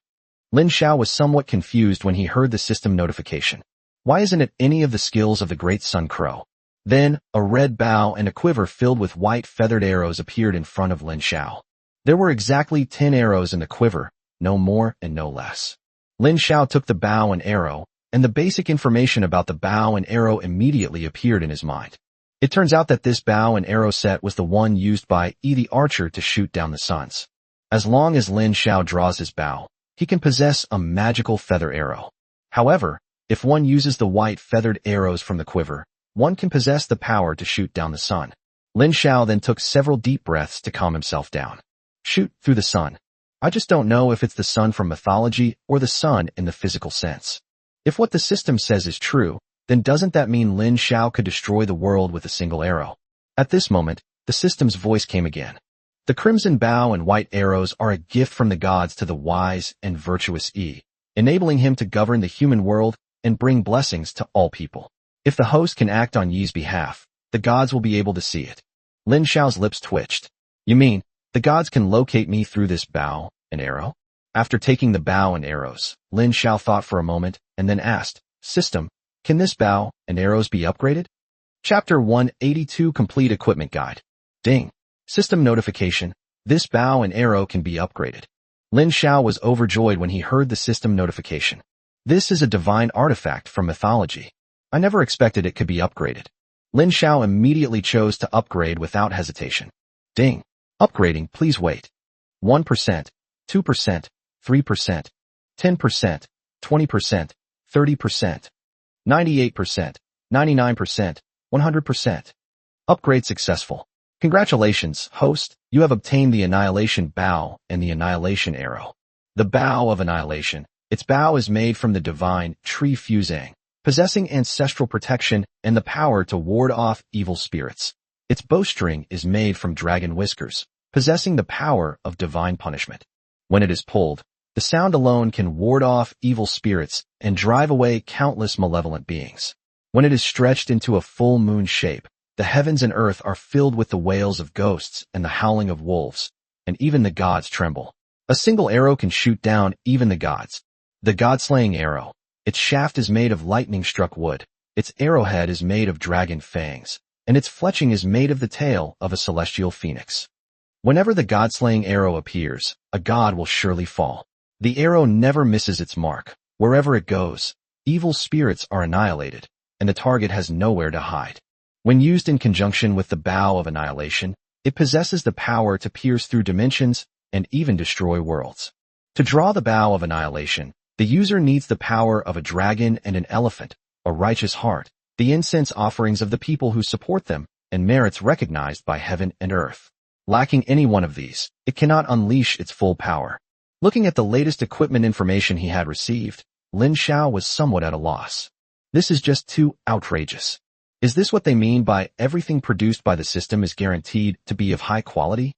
Speaker 1: Lin Xiao was somewhat confused when he heard the system notification. Why isn't it any of the skills of the Great Sun Crow? Then, a red bow and a quiver filled with white feathered arrows appeared in front of Lin Xiao. There were exactly 10 arrows in the quiver, no more and no less. Lin Xiao took the bow and arrow, and the basic information about the bow and arrow immediately appeared in his mind. It turns out that this bow and arrow set was the one used by Yi the archer to shoot down the suns. As long as Lin Xiao draws his bow, he can possess a magical feather arrow. However, if one uses the white feathered arrows from the quiver, one can possess the power to shoot down the sun. Lin Xiao then took several deep breaths to calm himself down. Shoot through the sun. I just don't know if it's the sun from mythology or the sun in the physical sense. If what the system says is true, then doesn't that mean Lin Xiao could destroy the world with a single arrow? At this moment, the system's voice came again. The crimson bow and white arrows are a gift from the gods to the wise and virtuous Yi, enabling him to govern the human world and bring blessings to all people. If the host can act on Yi's behalf, the gods will be able to see it. Lin Xiao's lips twitched. You mean, the gods can locate me through this bow and arrow? After taking the bow and arrows, Lin Xiao thought for a moment and then asked, System, can this bow and arrows be upgraded? Chapter 182 Complete Equipment Guide. Ding. System notification. This bow and arrow can be upgraded. Lin Xiao was overjoyed when he heard the system notification. This is a divine artifact from mythology. I never expected it could be upgraded. Lin Xiao immediately chose to upgrade without hesitation. Ding. Upgrading, please wait. 1%, 2%, 3%, 10%, 20%, 30%, 98%, 99%, 100%. Upgrade successful. Congratulations, host, you have obtained the Annihilation Bow and the Annihilation Arrow. The Bow of Annihilation. Its bow is made from the divine Tree Fuzang, possessing ancestral protection and the power to ward off evil spirits. Its bowstring is made from dragon whiskers, possessing the power of divine punishment. When it is pulled, the sound alone can ward off evil spirits and drive away countless malevolent beings. When it is stretched into a full moon shape, the heavens and earth are filled with the wails of ghosts and the howling of wolves, and even the gods tremble. A single arrow can shoot down even the gods. The god-slaying arrow. Its shaft is made of lightning-struck wood, its arrowhead is made of dragon fangs, and its fletching is made of the tail of a celestial phoenix. Whenever the god-slaying arrow appears, a god will surely fall. The arrow never misses its mark. Wherever it goes, evil spirits are annihilated, and the target has nowhere to hide. When used in conjunction with the Bow of Annihilation, it possesses the power to pierce through dimensions and even destroy worlds. To draw the Bow of Annihilation, the user needs the power of a dragon and an elephant, a righteous heart, the incense offerings of the people who support them, and merits recognized by heaven and earth. Lacking any one of these, it cannot unleash its full power. Looking at the latest equipment information he had received, Lin Xiao was somewhat at a loss. This is just too outrageous. Is this what they mean by everything produced by the system is guaranteed to be of high quality?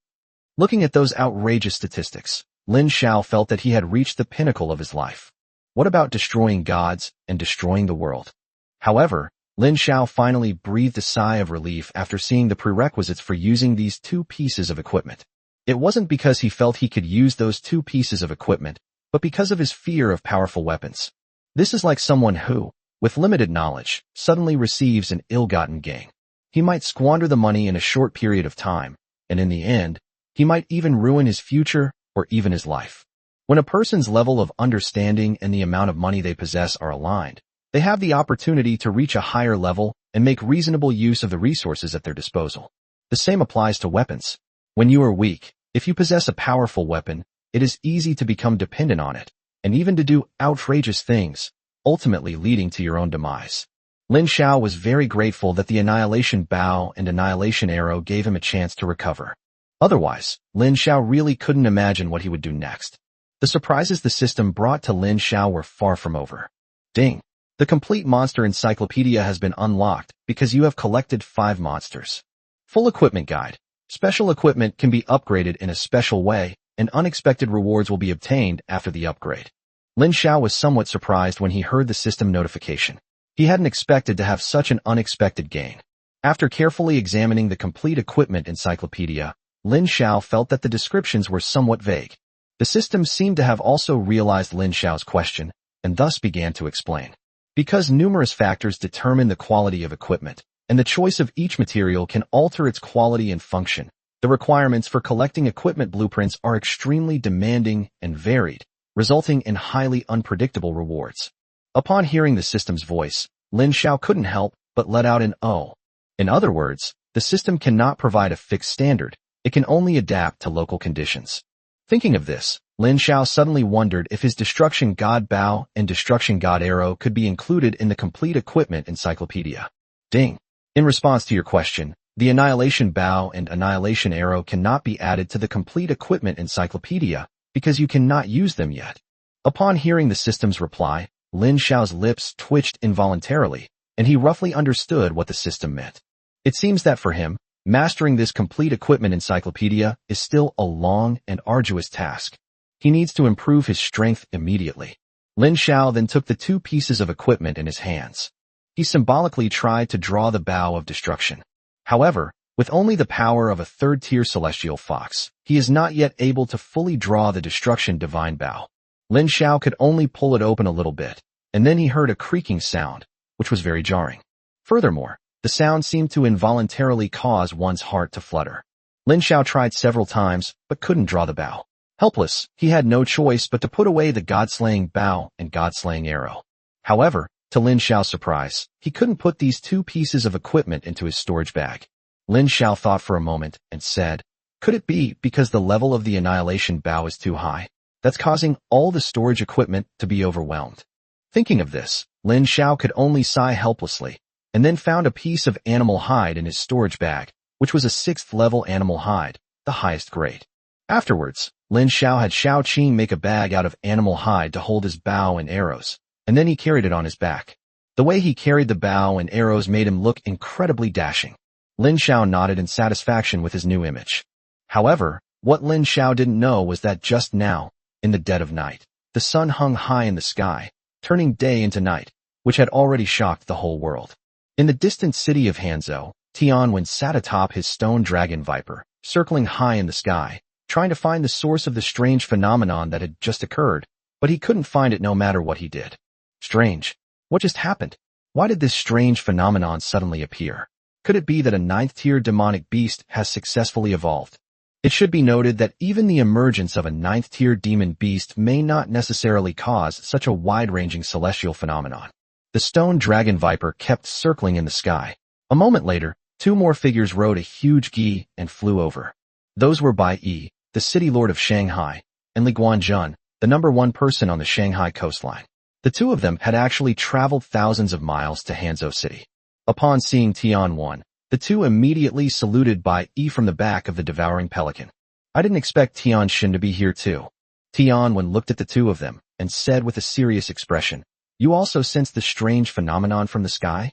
Speaker 1: Looking at those outrageous statistics, Lin Xiao felt that he had reached the pinnacle of his life. What about destroying gods and destroying the world? However, Lin Xiao finally breathed a sigh of relief after seeing the prerequisites for using these two pieces of equipment. It wasn't because he felt he could use those two pieces of equipment, but because of his fear of powerful weapons. This is like someone who, with limited knowledge, suddenly receives an ill-gotten gain. He might squander the money in a short period of time, and in the end, he might even ruin his future or even his life. When a person's level of understanding and the amount of money they possess are aligned, they have the opportunity to reach a higher level and make reasonable use of the resources at their disposal. The same applies to weapons. When you are weak, if you possess a powerful weapon, it is easy to become dependent on it, and even to do outrageous things, ultimately leading to your own demise. Lin Xiao was very grateful that the Annihilation Bow and Annihilation Arrow gave him a chance to recover. Otherwise, Lin Xiao really couldn't imagine what he would do next. The surprises the system brought to Lin Xiao were far from over. Ding! The complete monster encyclopedia has been unlocked because you have collected 5 monsters. Full equipment guide. Special equipment can be upgraded in a special way, and unexpected rewards will be obtained after the upgrade. Lin Xiao was somewhat surprised when he heard the system notification. He hadn't expected to have such an unexpected gain. After carefully examining the complete equipment encyclopedia, Lin Xiao felt that the descriptions were somewhat vague. The system seemed to have also realized Lin Xiao's question, and thus began to explain. Because numerous factors determine the quality of equipment, and the choice of each material can alter its quality and function, the requirements for collecting equipment blueprints are extremely demanding and varied, resulting in highly unpredictable rewards. Upon hearing the system's voice, Lin Xiao couldn't help but let out an "oh." In other words, the system cannot provide a fixed standard, it can only adapt to local conditions. Thinking of this, Lin Xiao suddenly wondered if his Destruction God Bow and Destruction God Arrow could be included in the Complete Equipment Encyclopedia. Ding! In response to your question, the Annihilation Bow and Annihilation Arrow cannot be added to the Complete Equipment Encyclopedia because you cannot use them yet. Upon hearing the system's reply, Lin Xiao's lips twitched involuntarily, and he roughly understood what the system meant. It seems that for him, mastering this Complete Equipment Encyclopedia is still a long and arduous task. He needs to improve his strength immediately. Lin Xiao then took the two pieces of equipment in his hands. He symbolically tried to draw the Bow of Destruction. However, with only the power of a third-tier celestial fox, he is not yet able to fully draw the Destruction Divine Bow. Lin Xiao could only pull it open a little bit, and then he heard a creaking sound, which was very jarring. Furthermore, the sound seemed to involuntarily cause one's heart to flutter. Lin Xiao tried several times, but couldn't draw the bow. Helpless, he had no choice but to put away the God-slaying bow and God-slaying arrow. However, to Lin Xiao's surprise, he couldn't put these two pieces of equipment into his storage bag. Lin Xiao thought for a moment and said, "Could it be because the level of the Annihilation Bow is too high? That's causing all the storage equipment to be overwhelmed." Thinking of this, Lin Xiao could only sigh helplessly, and then found a piece of animal hide in his storage bag, which was a 6th-level animal hide, the highest grade. Afterwards, Lin Xiao had Xiao Qing make a bag out of animal hide to hold his bow and arrows, and then he carried it on his back. The way he carried the bow and arrows made him look incredibly dashing. Lin Xiao nodded in satisfaction with his new image. However, what Lin Xiao didn't know was that just now, in the dead of night, the sun hung high in the sky, turning day into night, which had already shocked the whole world. In the distant city of Hanzhou, Tianwen sat atop his stone dragon viper, circling high in the sky, trying to find the source of the strange phenomenon that had just occurred, but he couldn't find it no matter what he did. Strange. What just happened? Why did this strange phenomenon suddenly appear? Could it be that a 9th-tier demonic beast has successfully evolved? It should be noted that even the emergence of a 9th-tier demon beast may not necessarily cause such a wide-ranging celestial phenomenon. The stone dragon viper kept circling in the sky. A moment later, two more figures rode a huge gi and flew over. Those were Bai Yi, the city lord of Shanghai, and Li Guanjun, the #1 person on the Shanghai coastline. The two of them had actually traveled thousands of miles to Hanzhou City. Upon seeing Tianwen, the two immediately saluted Bai Yi from the back of the devouring pelican. "I didn't expect Tianxin to be here too." Tianwen looked at the two of them and said with a serious expression, "You also sense the strange phenomenon from the sky?"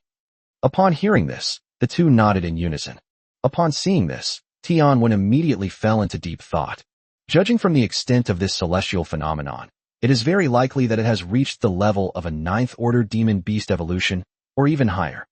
Speaker 1: Upon hearing this, the two nodded in unison. Upon seeing this, Tianwen immediately fell into deep thought. Judging from the extent of this celestial phenomenon, it is very likely that it has reached the level of a 9th-order demon beast evolution, or even higher.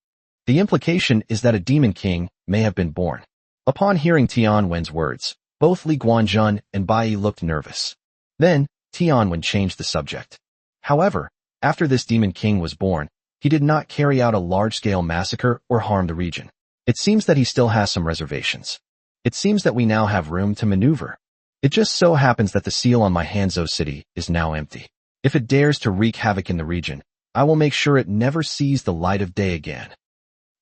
Speaker 1: The implication is that a demon king may have been born. Upon hearing Tianwen's words, both Li Guanjun and Bai Yi looked nervous. Then, Tianwen changed the subject. However, after this demon king was born, he did not carry out a large-scale massacre or harm the region. It seems that he still has some reservations. It seems that we now have room to maneuver. It just so happens that the seal on my Hanzhou city is now empty. If it dares to wreak havoc in the region, I will make sure it never sees the light of day again.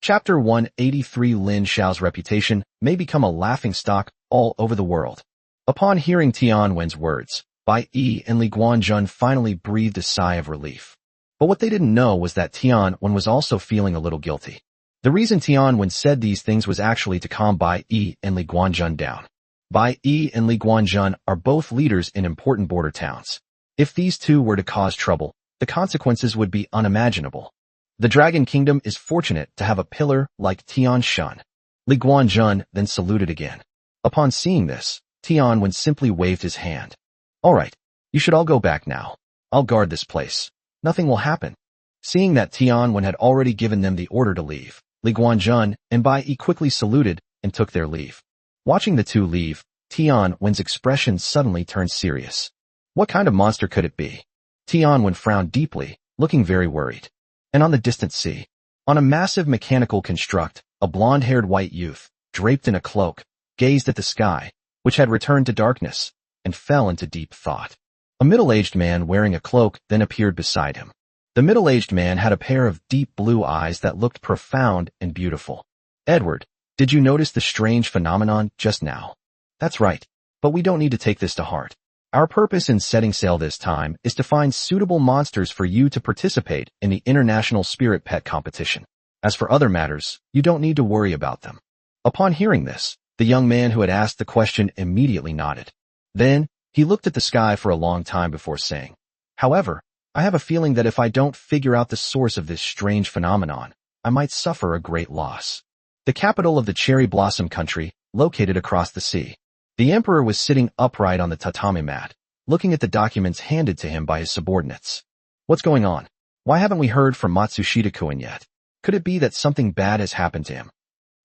Speaker 1: Chapter 183 Lin Xiao's reputation may become a laughingstock all over the world. Upon hearing Tianwen's words, Bai Yi and Li Guanjun finally breathed a sigh of relief. But what they didn't know was that Tianwen was also feeling a little guilty. The reason Tianwen said these things was actually to calm Bai Yi and Li Guanjun down. Bai Yi and Li Guanjun are both leaders in important border towns. If these two were to cause trouble, the consequences would be unimaginable. The Dragon Kingdom is fortunate to have a pillar like Tianxin. Li Guanjun then saluted again. Upon seeing this, Tianwen simply waved his hand. "All right, you should all go back now. I'll guard this place. Nothing will happen." Seeing that Tianwen had already given them the order to leave, Li Guanjun and Bai Yi quickly saluted and took their leave. Watching the two leave, Tianwen's expression suddenly turned serious. What kind of monster could it be? Tianwen frowned deeply, looking very worried. And on the distant sea, on a massive mechanical construct, a blonde-haired white youth, draped in a cloak, gazed at the sky, which had returned to darkness, and fell into deep thought. A middle-aged man wearing a cloak then appeared beside him. The middle-aged man had a pair of deep blue eyes that looked profound and beautiful. Edward, did you notice the strange phenomenon just now? That's right, but we don't need to take this to heart. Our purpose in setting sail this time is to find suitable monsters for you to participate in the International Spirit Pet Competition. As for other matters, you don't need to worry about them. Upon hearing this, the young man who had asked the question immediately nodded. Then, he looked at the sky for a long time before saying, "However, I have a feeling that if I don't figure out the source of this strange phenomenon, I might suffer a great loss." The capital of the cherry blossom country, located across the sea. The emperor was sitting upright on the tatami mat, looking at the documents handed to him by his subordinates. What's going on? Why haven't we heard from Matsushita-kun yet? Could it be that something bad has happened to him?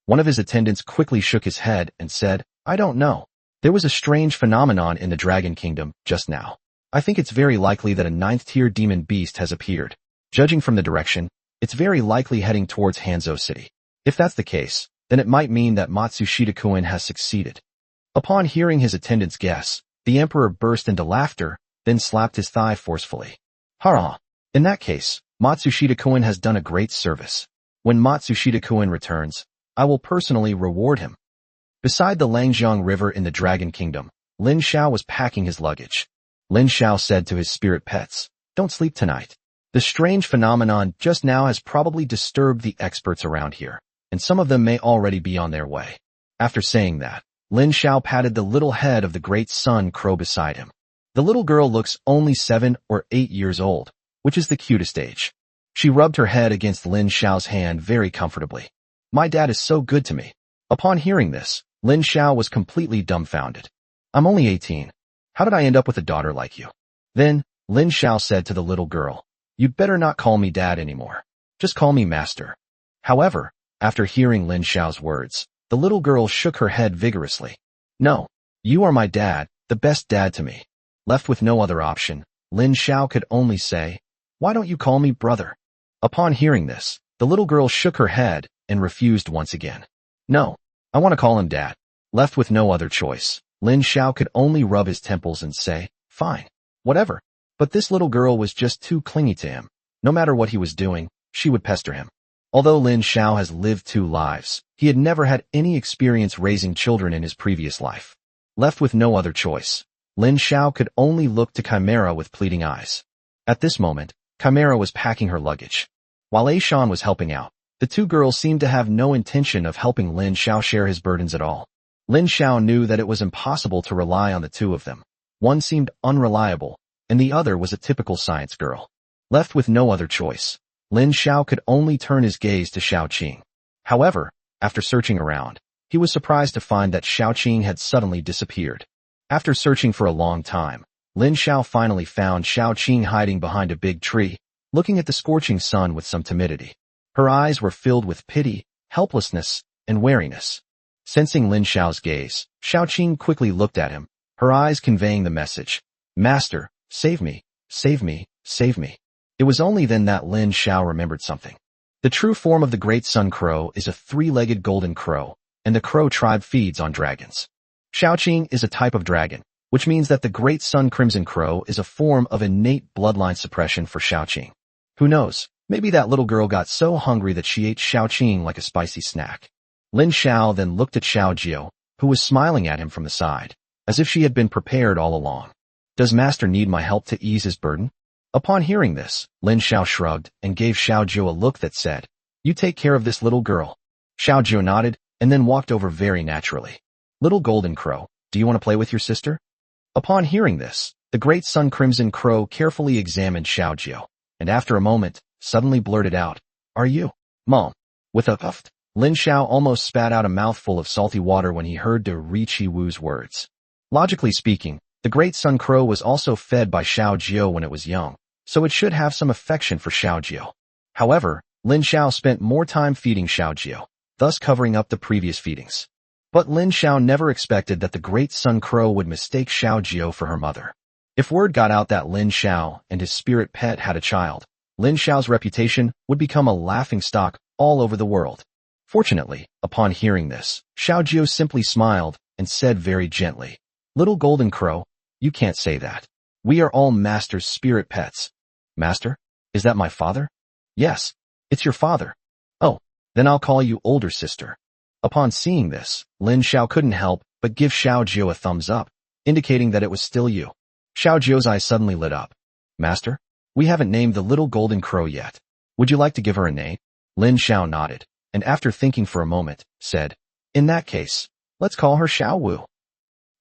Speaker 1: One of his attendants quickly shook his head and said, "I don't know. There was a strange phenomenon in the Dragon Kingdom just now. I think it's very likely that a 9th-tier demon beast has appeared. Judging from the direction, it's very likely heading towards Hanzo City. If that's the case, then it might mean that Matsushita-kun has succeeded." Upon hearing his attendant's guess, the emperor burst into laughter, then slapped his thigh forcefully. "Hurrah! In that case, Matsushita-kun has done a great service. When Matsushita-kun returns, I will personally reward him." Beside the Langjiang River in the Dragon Kingdom, Lin Xiao was packing his luggage. Lin Xiao said to his spirit pets, "Don't sleep tonight. The strange phenomenon just now has probably disturbed the experts around here, and some of them may already be on their way." After saying that, Lin Xiao patted the little head of the great sun crow beside him. The little girl looks only 7 or 8 years old, which is the cutest age. She rubbed her head against Lin Xiao's hand very comfortably. "My dad is so good to me." Upon hearing this, Lin Xiao was completely dumbfounded. "I'm only 18. How did I end up with a daughter like you?" Then, Lin Xiao said to the little girl, "You'd better not call me dad anymore. Just call me master." However, after hearing Lin Xiao's words, the little girl shook her head vigorously. "No, you are my dad, the best dad to me." Left with no other option, Lin Xiao could only say, "Why don't you call me brother?" Upon hearing this, the little girl shook her head and refused once again. "No, I want to call him dad." Left with no other choice, Lin Xiao could only rub his temples and say, "Fine, whatever." But this little girl was just too clingy to him. No matter what he was doing, she would pester him. Although Lin Xiao has lived 2 lives, he had never had any experience raising children in his previous life. Left with no other choice, Lin Xiao could only look to Chimera with pleading eyes. At this moment, Chimera was packing her luggage. While Aishan was helping out, the 2 girls seemed to have no intention of helping Lin Xiao share his burdens at all. Lin Xiao knew that it was impossible to rely on the 2 of them. One seemed unreliable, and the other was a typical science girl. Left with no other choice, Lin Xiao could only turn his gaze to Xiaoqing. However, after searching around, he was surprised to find that Xiaoqing had suddenly disappeared. After searching for a long time, Lin Xiao finally found Xiaoqing hiding behind a big tree, looking at the scorching sun with some timidity. Her eyes were filled with pity, helplessness, and wariness. Sensing Lin Xiao's gaze, Xiaoqing quickly looked at him, her eyes conveying the message, "Master, save me, save me, save me." It was only then that Lin Xiao remembered something. The true form of the Great Sun Crow is a 3-legged golden crow, and the crow tribe feeds on dragons. Xiaoqing is a type of dragon, which means that the Great Sun Crimson Crow is a form of innate bloodline suppression for Xiaoqing. Who knows, maybe that little girl got so hungry that she ate Xiaoqing like a spicy snack. Lin Xiao then looked at Xiao Jiao, who was smiling at him from the side, as if she had been prepared all along. "Does Master need my help to ease his burden?" Upon hearing this, Lin Xiao shrugged and gave Xiao Jiao a look that said, "You take care of this little girl." Xiao Jiao nodded and then walked over very naturally. "Little Golden Crow, do you want to play with your sister?" Upon hearing this, the Great Sun Crimson Crow carefully examined Xiao Jiao, and after a moment, suddenly blurted out, "Are you, Mom?" With a puff, Lin Xiao almost spat out a mouthful of salty water when he heard De Ri Chi Wu's words. Logically speaking, the Great Sun Crow was also fed by Xiao Jiao when it was young, so it should have some affection for Xiao Jiao. However, Lin Xiao spent more time feeding Xiao Jiao, thus covering up the previous feedings. But Lin Xiao never expected that the Great Sun Crow would mistake Xiao Jiao for her mother. If word got out that Lin Xiao and his spirit pet had a child, Lin Xiao's reputation would become a laughingstock all over the world. Fortunately, upon hearing this, Xiao Jiao simply smiled and said very gently, "Little Golden Crow, you can't say that. We are all Master's spirit pets." "Master?" Is that my father? Yes, it's your father. Oh, then I'll call you older sister. Upon seeing this, Lin Xiao couldn't help but give Xiao Jiu a thumbs up, indicating that it was still you. Xiao Jiu's eyes suddenly lit up. Master, we haven't named the little golden crow yet. Would you like to give her a name? Lin Xiao nodded, and after thinking for a moment, said, in that case, let's call her Xiao Wu.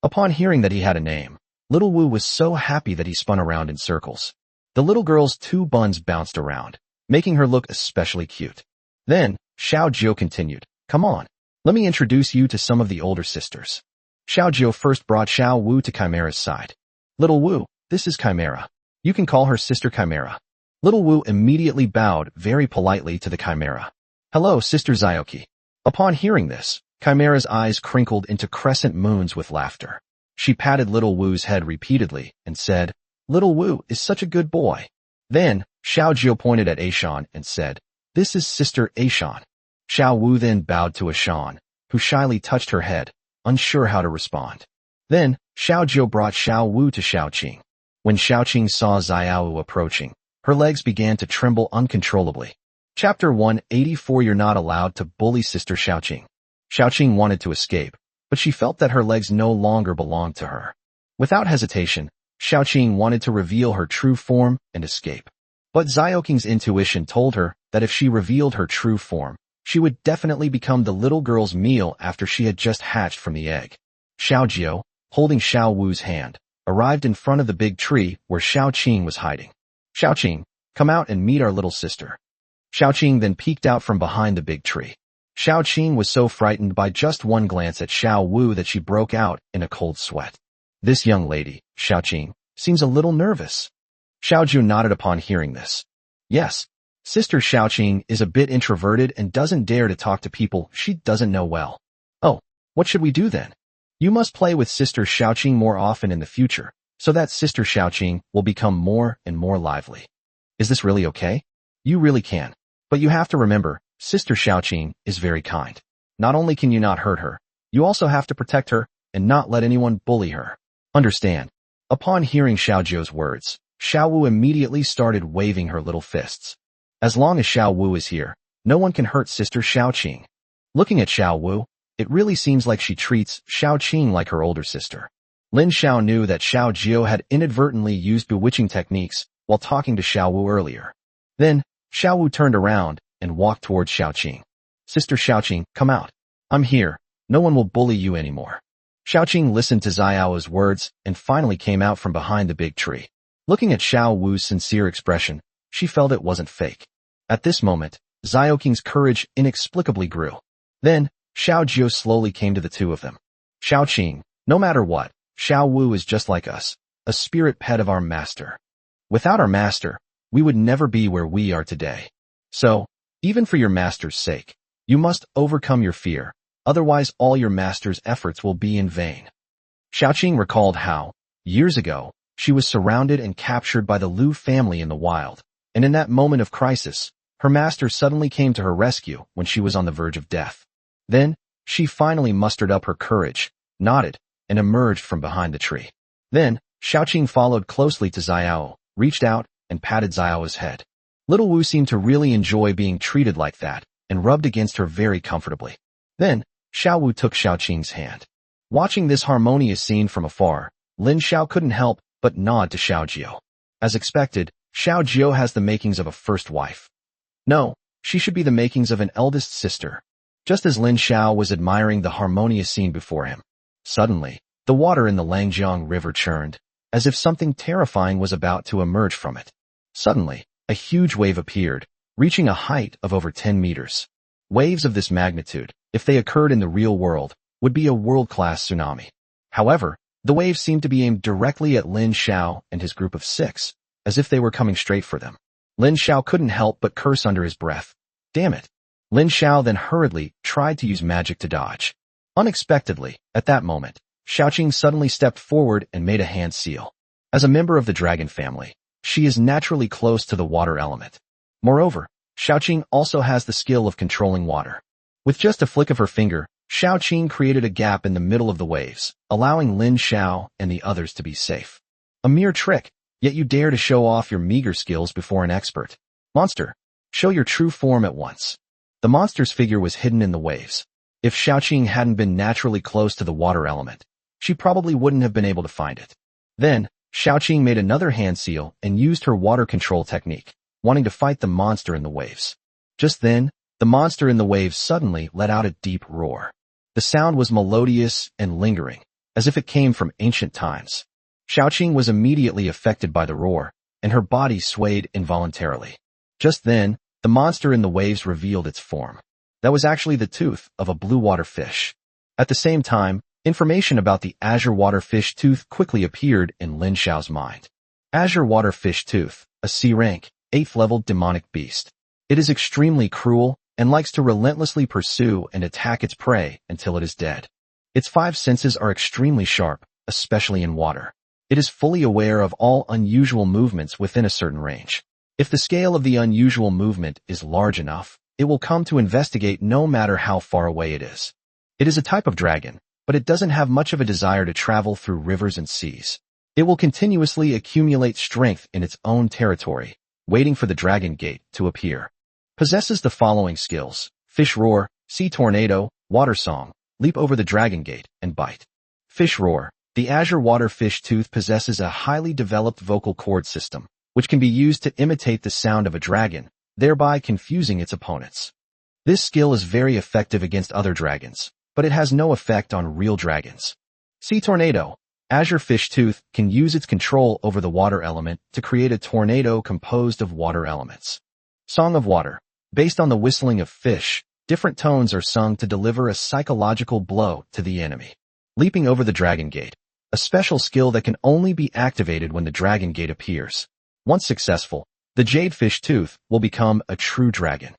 Speaker 1: Upon hearing that he had a name, little Wu was so happy that he spun around in circles. The little girl's two buns bounced around, making her look especially cute. Then, Xiao Jiu continued, come on, let me introduce you to some of the older sisters. Xiao Jiu first brought Xiao Wu to Chimera's side. Little Wu, this is Chimera. You can call her Sister Chimera. Little Wu immediately bowed very politely to the Chimera. Hello, Sister Xiaoqi. Upon hearing this, Chimera's eyes crinkled into crescent moons with laughter. She patted Little Wu's head repeatedly and said, Little Wu is such a good boy. Then, Xiao Jiu pointed at Ashan and said, this is Sister Ashan. Xiao Wu then bowed to Ashan, who shyly touched her head, unsure how to respond. Then, Xiao Jiu brought Xiao Wu to Xiaoqing. When Xiaoqing saw Xiao Wu approaching, her legs began to tremble uncontrollably. Chapter 184 You're not allowed to bully Sister Xiaoqing. Xiaoqing wanted to escape, but she felt that her legs no longer belonged to her. Without hesitation, Xiaoqing wanted to reveal her true form and escape. But Xiaoqing's intuition told her that if she revealed her true form, she would definitely become the little girl's meal after she had just hatched from the egg. Xiao Jiu, holding Xiao Wu's hand, arrived in front of the big tree where Xiaoqing was hiding. Xiaoqing, come out and meet our little sister. Xiaoqing then peeked out from behind the big tree. Xiaoqing was so frightened by just one glance at Xiao Wu that she broke out in a cold sweat. This young lady, Xiaoqing, seems a little nervous. Xiao Jiu nodded upon hearing this. Yes, Sister Xiaoqing is a bit introverted and doesn't dare to talk to people she doesn't know well. Oh, what should we do then? You must play with Sister Xiaoqing more often in the future, so that Sister Xiaoqing will become more and more lively. Is this really okay? You really can. But you have to remember, Sister Xiaoqing is very kind. Not only can you not hurt her, you also have to protect her and not let anyone bully her. Understand? Upon hearing Xiao Jiu's words, Xiao Wu immediately started waving her little fists. As long as Xiao Wu is here, no one can hurt Sister Xiaoqing. Looking at Xiao Wu, it really seems like she treats Xiaoqing like her older sister. Lin Xiao knew that Xiao Jiu had inadvertently used bewitching techniques while talking to Xiao Wu earlier. Then, Xiao Wu turned around and walked towards Xiaoqing. Sister Xiaoqing, come out. I'm here. No one will bully you anymore. Xiaoqing listened to Xiao's words and finally came out from behind the big tree. Looking at Xiao Wu's sincere expression, she felt it wasn't fake. At this moment, Xiaoqing's courage inexplicably grew. Then, Xiao Jiu slowly came to the two of them. Xiaoqing, no matter what, Xiao Wu is just like us, a spirit pet of our master. Without our master, we would never be where we are today. So, even for your master's sake, you must overcome your fear, otherwise all your master's efforts will be in vain. Xiaoqing recalled how, years ago, she was surrounded and captured by the Lu family in the wild, and in that moment of crisis, her master suddenly came to her rescue when she was on the verge of death. Then, she finally mustered up her courage, nodded, and emerged from behind the tree. Then, Xiaoqing followed closely to Xiao, reached out, and patted Xiao's head. Little Wu seemed to really enjoy being treated like that, and rubbed against her very comfortably. Then, Xiao Wu took Xiaoqing's hand. Watching this harmonious scene from afar, Lin Xiao couldn't help but nod to Xiao Jiu. As expected, Xiao Jiu has the makings of a first wife. No, she should be the makings of an eldest sister. Just as Lin Xiao was admiring the harmonious scene before him, suddenly, the water in the Langjiang River churned, as if something terrifying was about to emerge from it. Suddenly, a huge wave appeared, reaching a height of over 10 meters. Waves of this magnitude, if they occurred in the real world, would be a world-class tsunami. However, the waves seemed to be aimed directly at Lin Xiao and his group of 6, as if they were coming straight for them. Lin Xiao couldn't help but curse under his breath. Damn it! Lin Xiao then hurriedly tried to use magic to dodge. Unexpectedly, at that moment, Xiaoqing suddenly stepped forward and made a hand seal. As a member of the dragon family, she is naturally close to the water element. Moreover, Xiaoqing also has the skill of controlling water. With just a flick of her finger, Xiaoqing created a gap in the middle of the waves, allowing Lin Xiao and the others to be safe. A mere trick, yet you dare to show off your meager skills before an expert. Monster, show your true form at once. The monster's figure was hidden in the waves. If Xiaoqing hadn't been naturally close to the water element, she probably wouldn't have been able to find it. Then, Xiaoqing made another hand seal and used her water control technique, wanting to fight the monster in the waves. Just then, the monster in the waves suddenly let out a deep roar. The sound was melodious and lingering, as if it came from ancient times. Xiaoqing was immediately affected by the roar, and her body swayed involuntarily. Just then, the monster in the waves revealed its form. That was actually the tooth of a blue water fish. At the same time, information about the azure water fish tooth quickly appeared in Lin Xiao's mind. Azure water fish tooth, a C-rank, 8th level demonic beast. It is extremely cruel and likes to relentlessly pursue and attack its prey until it is dead. Its 5 senses are extremely sharp, especially in water. It is fully aware of all unusual movements within a certain range. If the scale of the unusual movement is large enough, it will come to investigate no matter how far away it is. It is a type of dragon, but it doesn't have much of a desire to travel through rivers and seas. It will continuously accumulate strength in its own territory, waiting for the dragon gate to appear. Possesses the following skills: Fish Roar, Sea Tornado, Water Song, Leap over the Dragon Gate, and Bite. Fish Roar. The azure water fish tooth possesses a highly developed vocal cord system, which can be used to imitate the sound of a dragon, thereby confusing its opponents. This skill is very effective against other dragons, but it has no effect on real dragons. Sea Tornado. Azure fish tooth can use its control over the water element to create a tornado composed of water elements. Song of Water. Based on the whistling of fish, different tones are sung to deliver a psychological blow to the enemy. Leaping over the Dragon Gate. A special skill that can only be activated when the Dragon Gate appears. Once successful, the jade fish tooth will become a true dragon.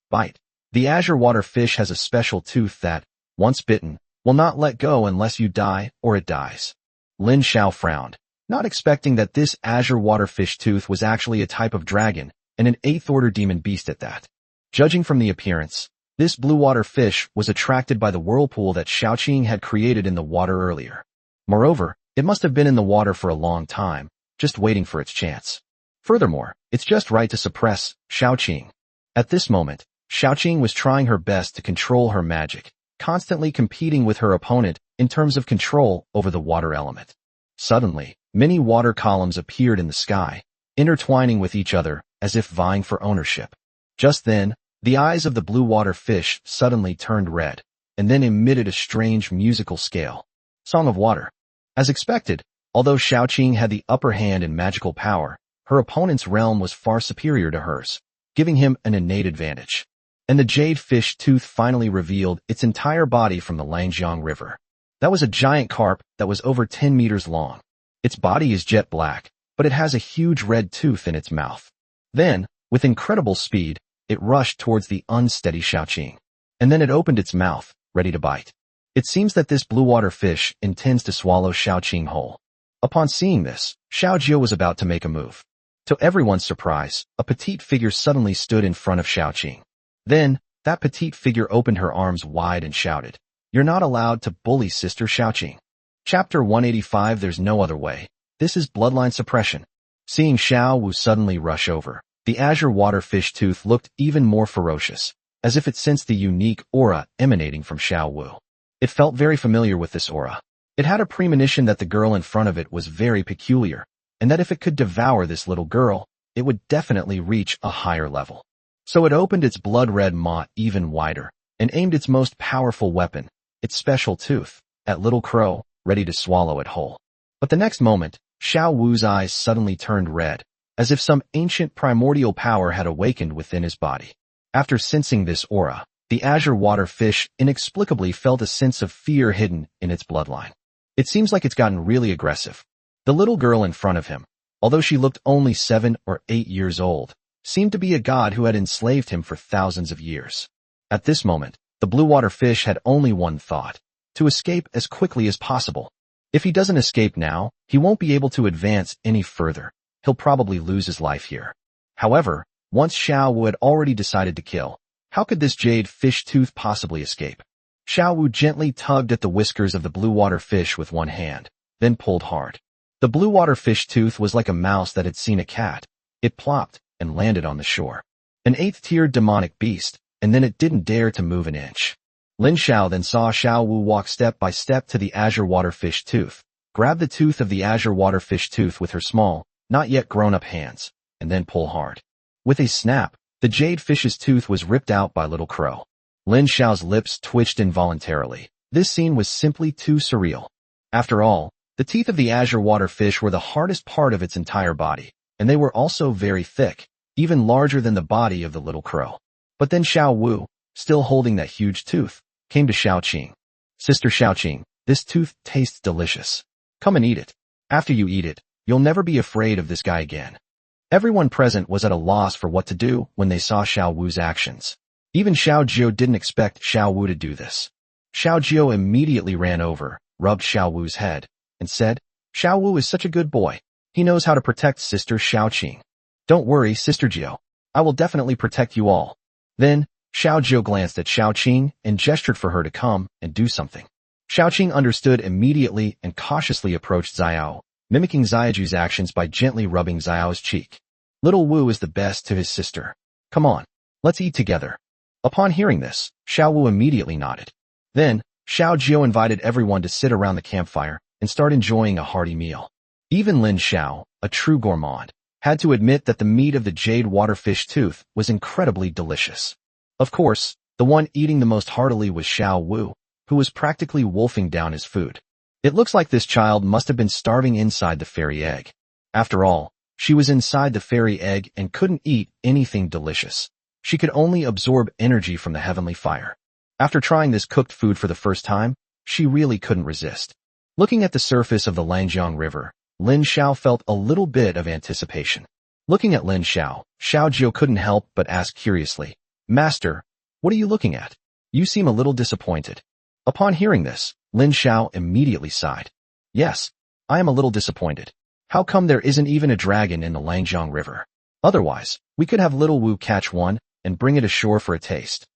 Speaker 1: Bite. The azure water fish has a special tooth that, once bitten, will not let go unless you die or it dies. Lin Xiao frowned, not expecting that this azure water fish tooth was actually a type of dragon, and an 8th order demon beast at that. Judging from the appearance, this blue water fish was attracted by the whirlpool that Xiaoqing had created in the water earlier. Moreover, it must have been in the water for a long time, just waiting for its chance. Furthermore, it's just right to suppress Xiaoqing. At this moment, Xiaoqing was trying her best to control her magic, constantly competing with her opponent in terms of control over the water element. Suddenly, many water columns appeared in the sky, intertwining with each other as if vying for ownership. Just then, the eyes of the blue water fish suddenly turned red, and then emitted a strange musical scale. Song of Water. As expected, although Xiaoqing had the upper hand in magical power, her opponent's realm was far superior to hers, giving him an innate advantage. And the jade fish tooth finally revealed its entire body from the Langjiang River. That was a giant carp that was over 10 meters long. Its body is jet black, but it has a huge red tooth in its mouth. Then, with incredible speed, it rushed towards the unsteady Xiaoqing. And then it opened its mouth, ready to bite. It seems that this blue water fish intends to swallow Xiaoqing whole. Upon seeing this, Xiao Jiu was about to make a move. To everyone's surprise, a petite figure suddenly stood in front of Xiaoqing. Then, that petite figure opened her arms wide and shouted, "You're not allowed to bully Sister Xiaoqing." Chapter 185. There's no other way. This is bloodline suppression. Seeing Xiao Wu suddenly rush over, the azure water fish tooth looked even more ferocious, as if it sensed the unique aura emanating from Xiao Wu. It felt very familiar with this aura. It had a premonition that the girl in front of it was very peculiar, and that if it could devour this little girl, it would definitely reach a higher level. So it opened its blood-red maw even wider, and aimed its most powerful weapon, its special tooth, at Little Crow, ready to swallow it whole. But the next moment, Xiao Wu's eyes suddenly turned red, as if some ancient primordial power had awakened within his body. After sensing this aura, the azure water fish inexplicably felt a sense of fear hidden in its bloodline. It seems like it's gotten really aggressive. The little girl in front of him, although she looked only 7 or 8 years old, seemed to be a god who had enslaved him for thousands of years. At this moment, the blue water fish had only one thought: to escape as quickly as possible. If he doesn't escape now, he won't be able to advance any further. He'll probably lose his life here. However, once Xiao Wu had already decided to kill, how could this jade fish tooth possibly escape? Xiao Wu gently tugged at the whiskers of the blue water fish with one hand, then pulled hard. The blue water fish tooth was like a mouse that had seen a cat. It plopped, and landed on the shore. An 8th-tier demonic beast, and then it didn't dare to move an inch. Lin Xiao then saw Xiao Wu walk step by step to the azure waterfish tooth, grab the tooth of the azure waterfish tooth with her small, not yet grown-up hands, and then pull hard. With a snap, the jade fish's tooth was ripped out by Little Crow. Lin Xiao's lips twitched involuntarily. This scene was simply too surreal. After all, the teeth of the azure waterfish were the hardest part of its entire body, and they were also very thick, even larger than the body of the Little Crow. But then Xiao Wu, still holding that huge tooth, came to Xiaoqing. Sister Xiaoqing, this tooth tastes delicious. Come and eat it. After you eat it, you'll never be afraid of this guy again. Everyone present was at a loss for what to do when they saw Xiao Wu's actions. Even Xiao Jiu didn't expect Xiao Wu to do this. Xiao Jiu immediately ran over, rubbed Xiao Wu's head, and said, Xiao Wu is such a good boy. He knows how to protect Sister Xiaoqing. Don't worry, Sister Jiu. I will definitely protect you all. Then, Xiao Jiu glanced at Xiaoqing and gestured for her to come and do something. Xiaoqing understood immediately and cautiously approached Xiao, mimicking Xiaoju's actions by gently rubbing Xiao's cheek. Little Wu is the best to his sister. Come on, let's eat together. Upon hearing this, Xiao Wu immediately nodded. Then, Xiao Jiu invited everyone to sit around the campfire and start enjoying a hearty meal. Even Lin Xiao, a true gourmand, had to admit that the meat of the jade waterfish tooth was incredibly delicious. Of course, the one eating the most heartily was Xiao Wu, who was practically wolfing down his food. It looks like this child must have been starving inside the fairy egg. After all, she was inside the fairy egg and couldn't eat anything delicious. She could only absorb energy from the heavenly fire. After trying this cooked food for the first time, she really couldn't resist. Looking at the surface of the Langjiang River, Lin Xiao felt a little bit of anticipation. Looking at Lin Xiao, Xiao Jiu couldn't help but ask curiously, Master, what are you looking at? You seem a little disappointed. Upon hearing this, Lin Xiao immediately sighed. Yes, I am a little disappointed. How come there isn't even a dragon in the Langjiang River? Otherwise, we could have Little Wu catch one and bring it ashore for a taste.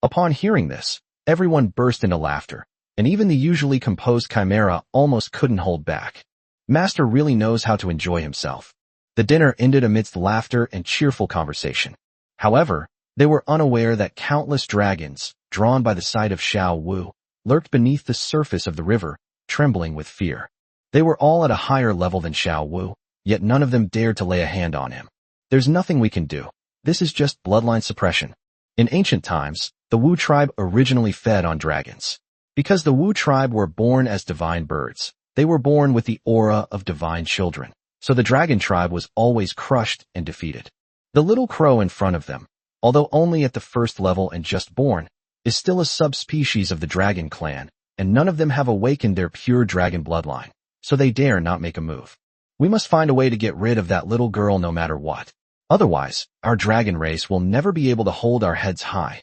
Speaker 1: Upon hearing this, everyone burst into laughter, and even the usually composed Chimera almost couldn't hold back. Master really knows how to enjoy himself. The dinner ended amidst laughter and cheerful conversation. However, they were unaware that countless dragons, drawn by the sight of Xiao Wu, lurked beneath the surface of the river, trembling with fear. They were all at a higher level than Xiao Wu, yet none of them dared to lay a hand on him. There's nothing we can do. This is just bloodline suppression. In ancient times, the Wu tribe originally fed on dragons. Because the Wu tribe were born as divine birds, they were born with the aura of divine children, so the dragon tribe was always crushed and defeated. The Little Crow in front of them, although only at the first level and just born, is still a subspecies of the dragon clan, and none of them have awakened their pure dragon bloodline, so they dare not make a move. We must find a way to get rid of that little girl no matter what. Otherwise, our dragon race will never be able to hold our heads high.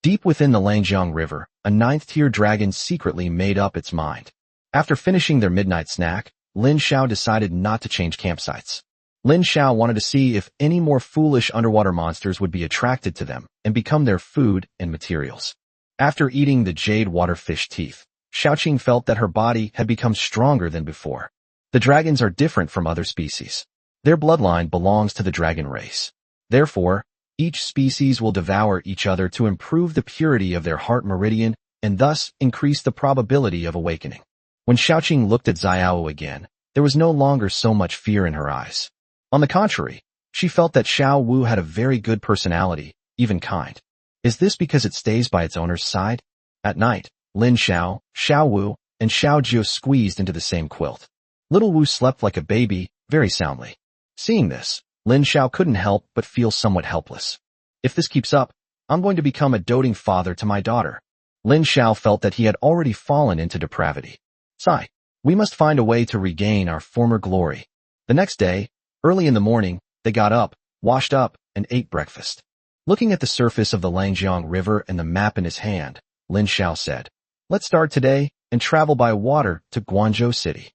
Speaker 1: Deep within the Langjiang River, a 9th-tier dragon secretly made up its mind. After finishing their midnight snack, Lin Xiao decided not to change campsites. Lin Xiao wanted to see if any more foolish underwater monsters would be attracted to them and become their food and materials. After eating the jade waterfish teeth, Xiaoqing felt that her body had become stronger than before. The dragons are different from other species. Their bloodline belongs to the dragon race. Therefore, each species will devour each other to improve the purity of their heart meridian and thus increase the probability of awakening. When Xiaoqing looked at Xiao again, there was no longer so much fear in her eyes. On the contrary, she felt that Xiao Wu had a very good personality, even kind. Is this because it stays by its owner's side? At night, Lin Xiao, Xiao Wu, and Xiao Jiu squeezed into the same quilt. Little Wu slept like a baby, very soundly. Seeing this, Lin Xiao couldn't help but feel somewhat helpless. If this keeps up, I'm going to become a doting father to my daughter. Lin Xiao felt that he had already fallen into depravity. Sigh, we must find a way to regain our former glory. The next day, early in the morning, they got up, washed up, and ate breakfast. Looking at the surface of the Langjiang River and the map in his hand, Lin Xiao said, Let's start today and travel by water to Guangzhou City.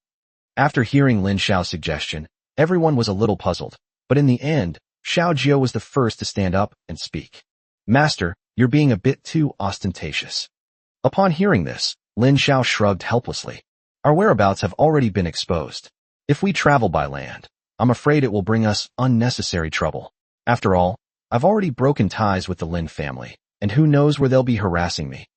Speaker 1: After hearing Lin Xiao's suggestion, everyone was a little puzzled, but in the end, Xiao Jiu was the first to stand up and speak. Master, you're being a bit too ostentatious. Upon hearing this, Lin Xiao shrugged helplessly. Our whereabouts have already been exposed. If we travel by land, I'm afraid it will bring us unnecessary trouble. After all, I've already broken ties with the Lin family, and who knows where they'll be harassing me.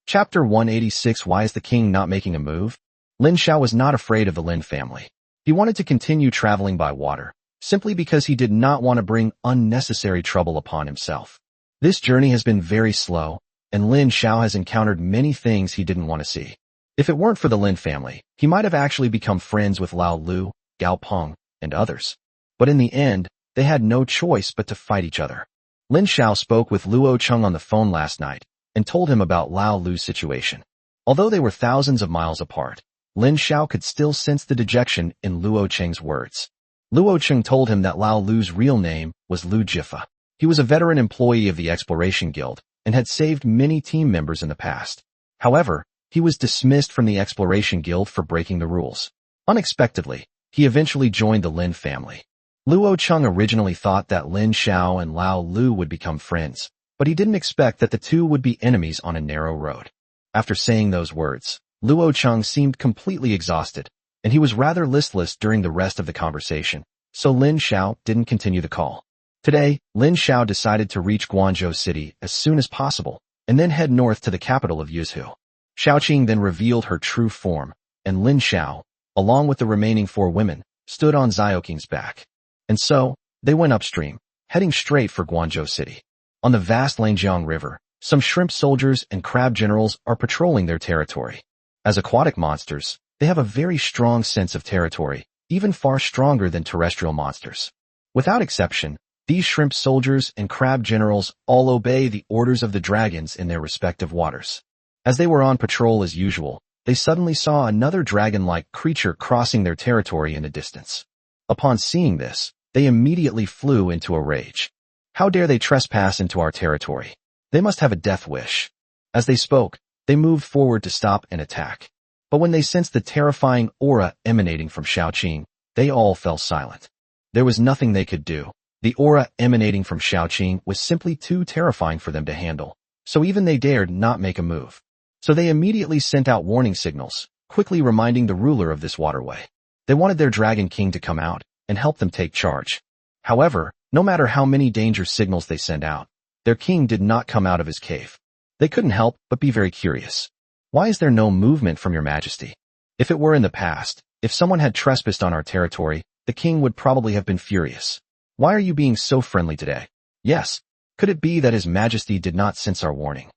Speaker 1: Chapter 186. Why is the king not making a move? Lin Xiao was not afraid of the Lin family. He wanted to continue traveling by water, simply because he did not want to bring unnecessary trouble upon himself. This journey has been very slow, and Lin Xiao has encountered many things he didn't want to see. If it weren't for the Lin family, he might have actually become friends with Lao Lu, Gao Peng, and others. But in the end, they had no choice but to fight each other. Lin Xiao spoke with Luo Cheng on the phone last night and told him about Lao Lu's situation. Although they were thousands of miles apart, Lin Xiao could still sense the dejection in Luo Cheng's words. Luo Cheng told him that Lao Lu's real name was Lu Jifa. He was a veteran employee of the Exploration Guild and had saved many team members in the past. However, he was dismissed from the Exploration Guild for breaking the rules. Unexpectedly, he eventually joined the Lin family. Luo Cheng originally thought that Lin Xiao and Lao Lu would become friends, but he didn't expect that the two would be enemies on a narrow road. After saying those words, Luo Cheng seemed completely exhausted, and he was rather listless during the rest of the conversation, so Lin Xiao didn't continue the call. Today, Lin Xiao decided to reach Guangzhou City as soon as possible, and then head north to the capital of Yuzhou. Xiaoqing then revealed her true form, and Lin Xiao, along with the remaining 4 women, stood on Xiaoqing's back. And so, they went upstream, heading straight for Guangzhou City. On the vast Langjiang River, some shrimp soldiers and crab generals are patrolling their territory. As aquatic monsters, they have a very strong sense of territory, even far stronger than terrestrial monsters. Without exception, these shrimp soldiers and crab generals all obey the orders of the dragons in their respective waters. As they were on patrol as usual, they suddenly saw another dragon-like creature crossing their territory in the distance. Upon seeing this, they immediately flew into a rage. How dare they trespass into our territory? They must have a death wish. As they spoke, they moved forward to stop and attack. But when they sensed the terrifying aura emanating from Xiaoqing, they all fell silent. There was nothing they could do. The aura emanating from Xiaoqing was simply too terrifying for them to handle, so even they dared not make a move. So they immediately sent out warning signals, quickly reminding the ruler of this waterway. They wanted their Dragon King to come out and help them take charge. However, no matter how many danger signals they sent out, their king did not come out of his cave. They couldn't help but be very curious. Why is there no movement from your majesty? If it were in the past, if someone had trespassed on our territory, the king would probably have been furious. Why are you being so friendly today? Yes, could it be that his majesty did not sense our warning?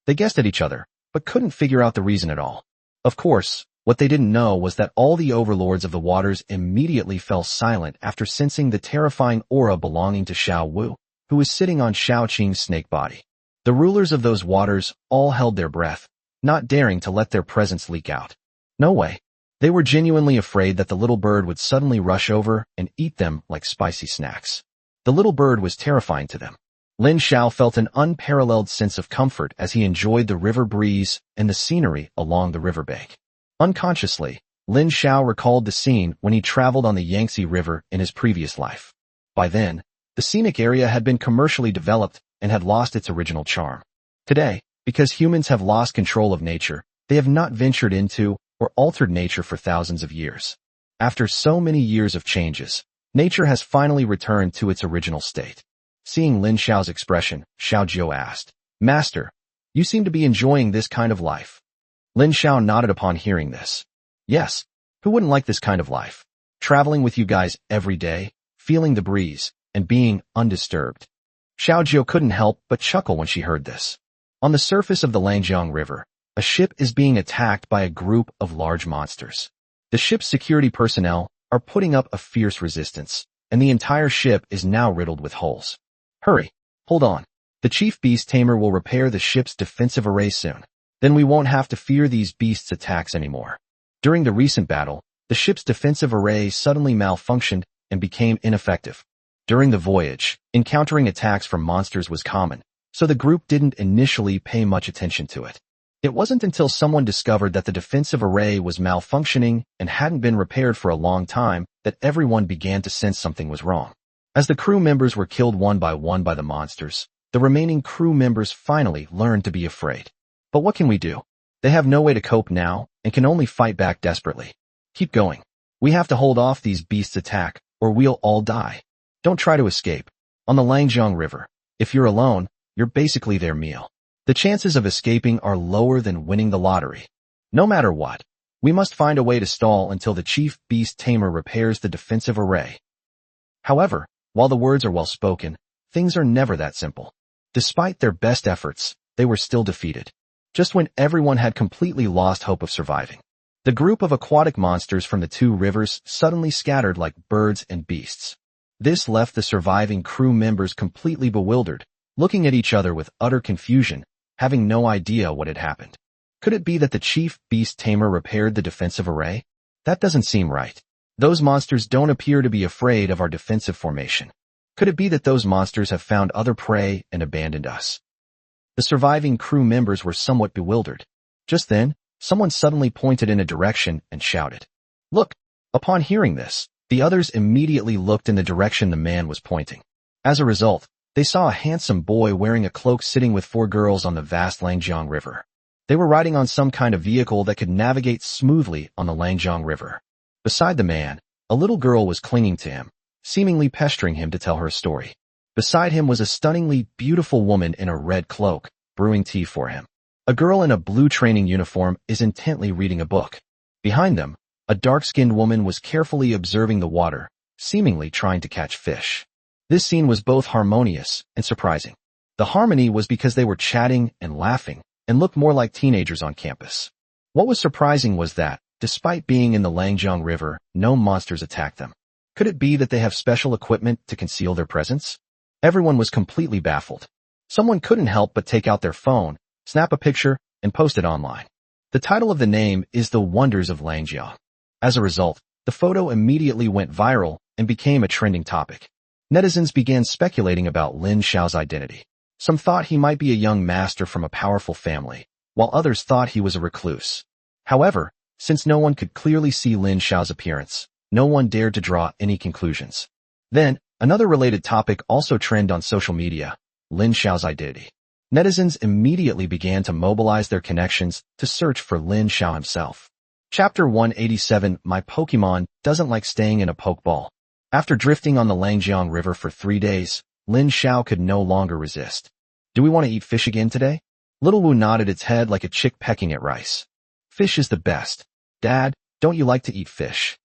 Speaker 1: They guessed at each other, but couldn't figure out the reason at all. Of course, what they didn't know was that all the overlords of the waters immediately fell silent after sensing the terrifying aura belonging to Xiao Wu, who was sitting on Xiaoqing's snake body. The rulers of those waters all held their breath, not daring to let their presence leak out. No way. They were genuinely afraid that the little bird would suddenly rush over and eat them like spicy snacks. The little bird was terrifying to them. Lin Xiao felt an unparalleled sense of comfort as he enjoyed the river breeze and the scenery along the riverbank. Unconsciously, Lin Xiao recalled the scene when he traveled on the Yangtze River in his previous life. By then, the scenic area had been commercially developed and had lost its original charm. Today, because humans have lost control of nature, they have not ventured into or altered nature for thousands of years. After so many years of changes, nature has finally returned to its original state. Seeing Lin Xiao's expression, Xiao Jiu asked, "Master, you seem to be enjoying this kind of life." Lin Xiao nodded upon hearing this. Yes, who wouldn't like this kind of life? Traveling with you guys every day, feeling the breeze, and being undisturbed. Xiao Jiu couldn't help but chuckle when she heard this. On the surface of the Langjiang River, a ship is being attacked by a group of large monsters. The ship's security personnel are putting up a fierce resistance, and the entire ship is now riddled with holes. Hurry, hold on. The chief beast tamer will repair the ship's defensive array soon. Then we won't have to fear these beasts' attacks anymore. During the recent battle, the ship's defensive array suddenly malfunctioned and became ineffective. During the voyage, encountering attacks from monsters was common, so the group didn't initially pay much attention to it. It wasn't until someone discovered that the defensive array was malfunctioning and hadn't been repaired for a long time that everyone began to sense something was wrong. As the crew members were killed one by the monsters, the remaining crew members finally learned to be afraid. But what can we do? They have no way to cope now and can only fight back desperately. Keep going. We have to hold off these beasts' attack or we'll all die. Don't try to escape. On the Langjiang River, if you're alone, you're basically their meal. The chances of escaping are lower than winning the lottery. No matter what, we must find a way to stall until the chief beast tamer repairs the defensive array. However, while the words are well spoken, things are never that simple. Despite their best efforts, they were still defeated. Just when everyone had completely lost hope of surviving, the group of aquatic monsters from the two rivers suddenly scattered like birds and beasts. This left the surviving crew members completely bewildered, looking at each other with utter confusion, having no idea what had happened. Could it be that the chief beast tamer repaired the defensive array? That doesn't seem right. Those monsters don't appear to be afraid of our defensive formation. Could it be that those monsters have found other prey and abandoned us? The surviving crew members were somewhat bewildered. Just then, someone suddenly pointed in a direction and shouted, "Look!" Upon hearing this, the others immediately looked in the direction the man was pointing. As a result, they saw a handsome boy wearing a cloak sitting with 4 girls on the vast Langjiang River. They were riding on some kind of vehicle that could navigate smoothly on the Langjiang River. Beside the man, a little girl was clinging to him, seemingly pestering him to tell her a story. Beside him was a stunningly beautiful woman in a red cloak, brewing tea for him. A girl in a blue training uniform is intently reading a book. Behind them, a dark-skinned woman was carefully observing the water, seemingly trying to catch fish. This scene was both harmonious and surprising. The harmony was because they were chatting and laughing and looked more like teenagers on campus. What was surprising was that, despite being in the Langjiang River, no monsters attacked them. Could it be that they have special equipment to conceal their presence? Everyone was completely baffled. Someone couldn't help but take out their phone, snap a picture, and post it online. The title of the name is The Wonders of Langjiang. As a result, the photo immediately went viral and became a trending topic. Netizens began speculating about Lin Xiao's identity. Some thought he might be a young master from a powerful family, while others thought he was a recluse. However, since no one could clearly see Lin Xiao's appearance, no one dared to draw any conclusions. Then, another related topic also trended on social media: Lin Xiao's identity. Netizens immediately began to mobilize their connections to search for Lin Xiao himself. Chapter 187: My Pokemon doesn't like staying in a Pokeball. After drifting on the Langjiang River for 3 days, Lin Xiao could no longer resist. Do we want to eat fish again today? Little Wu nodded its head like a chick pecking at rice. Fish is the best. Dad, don't you like to eat fish?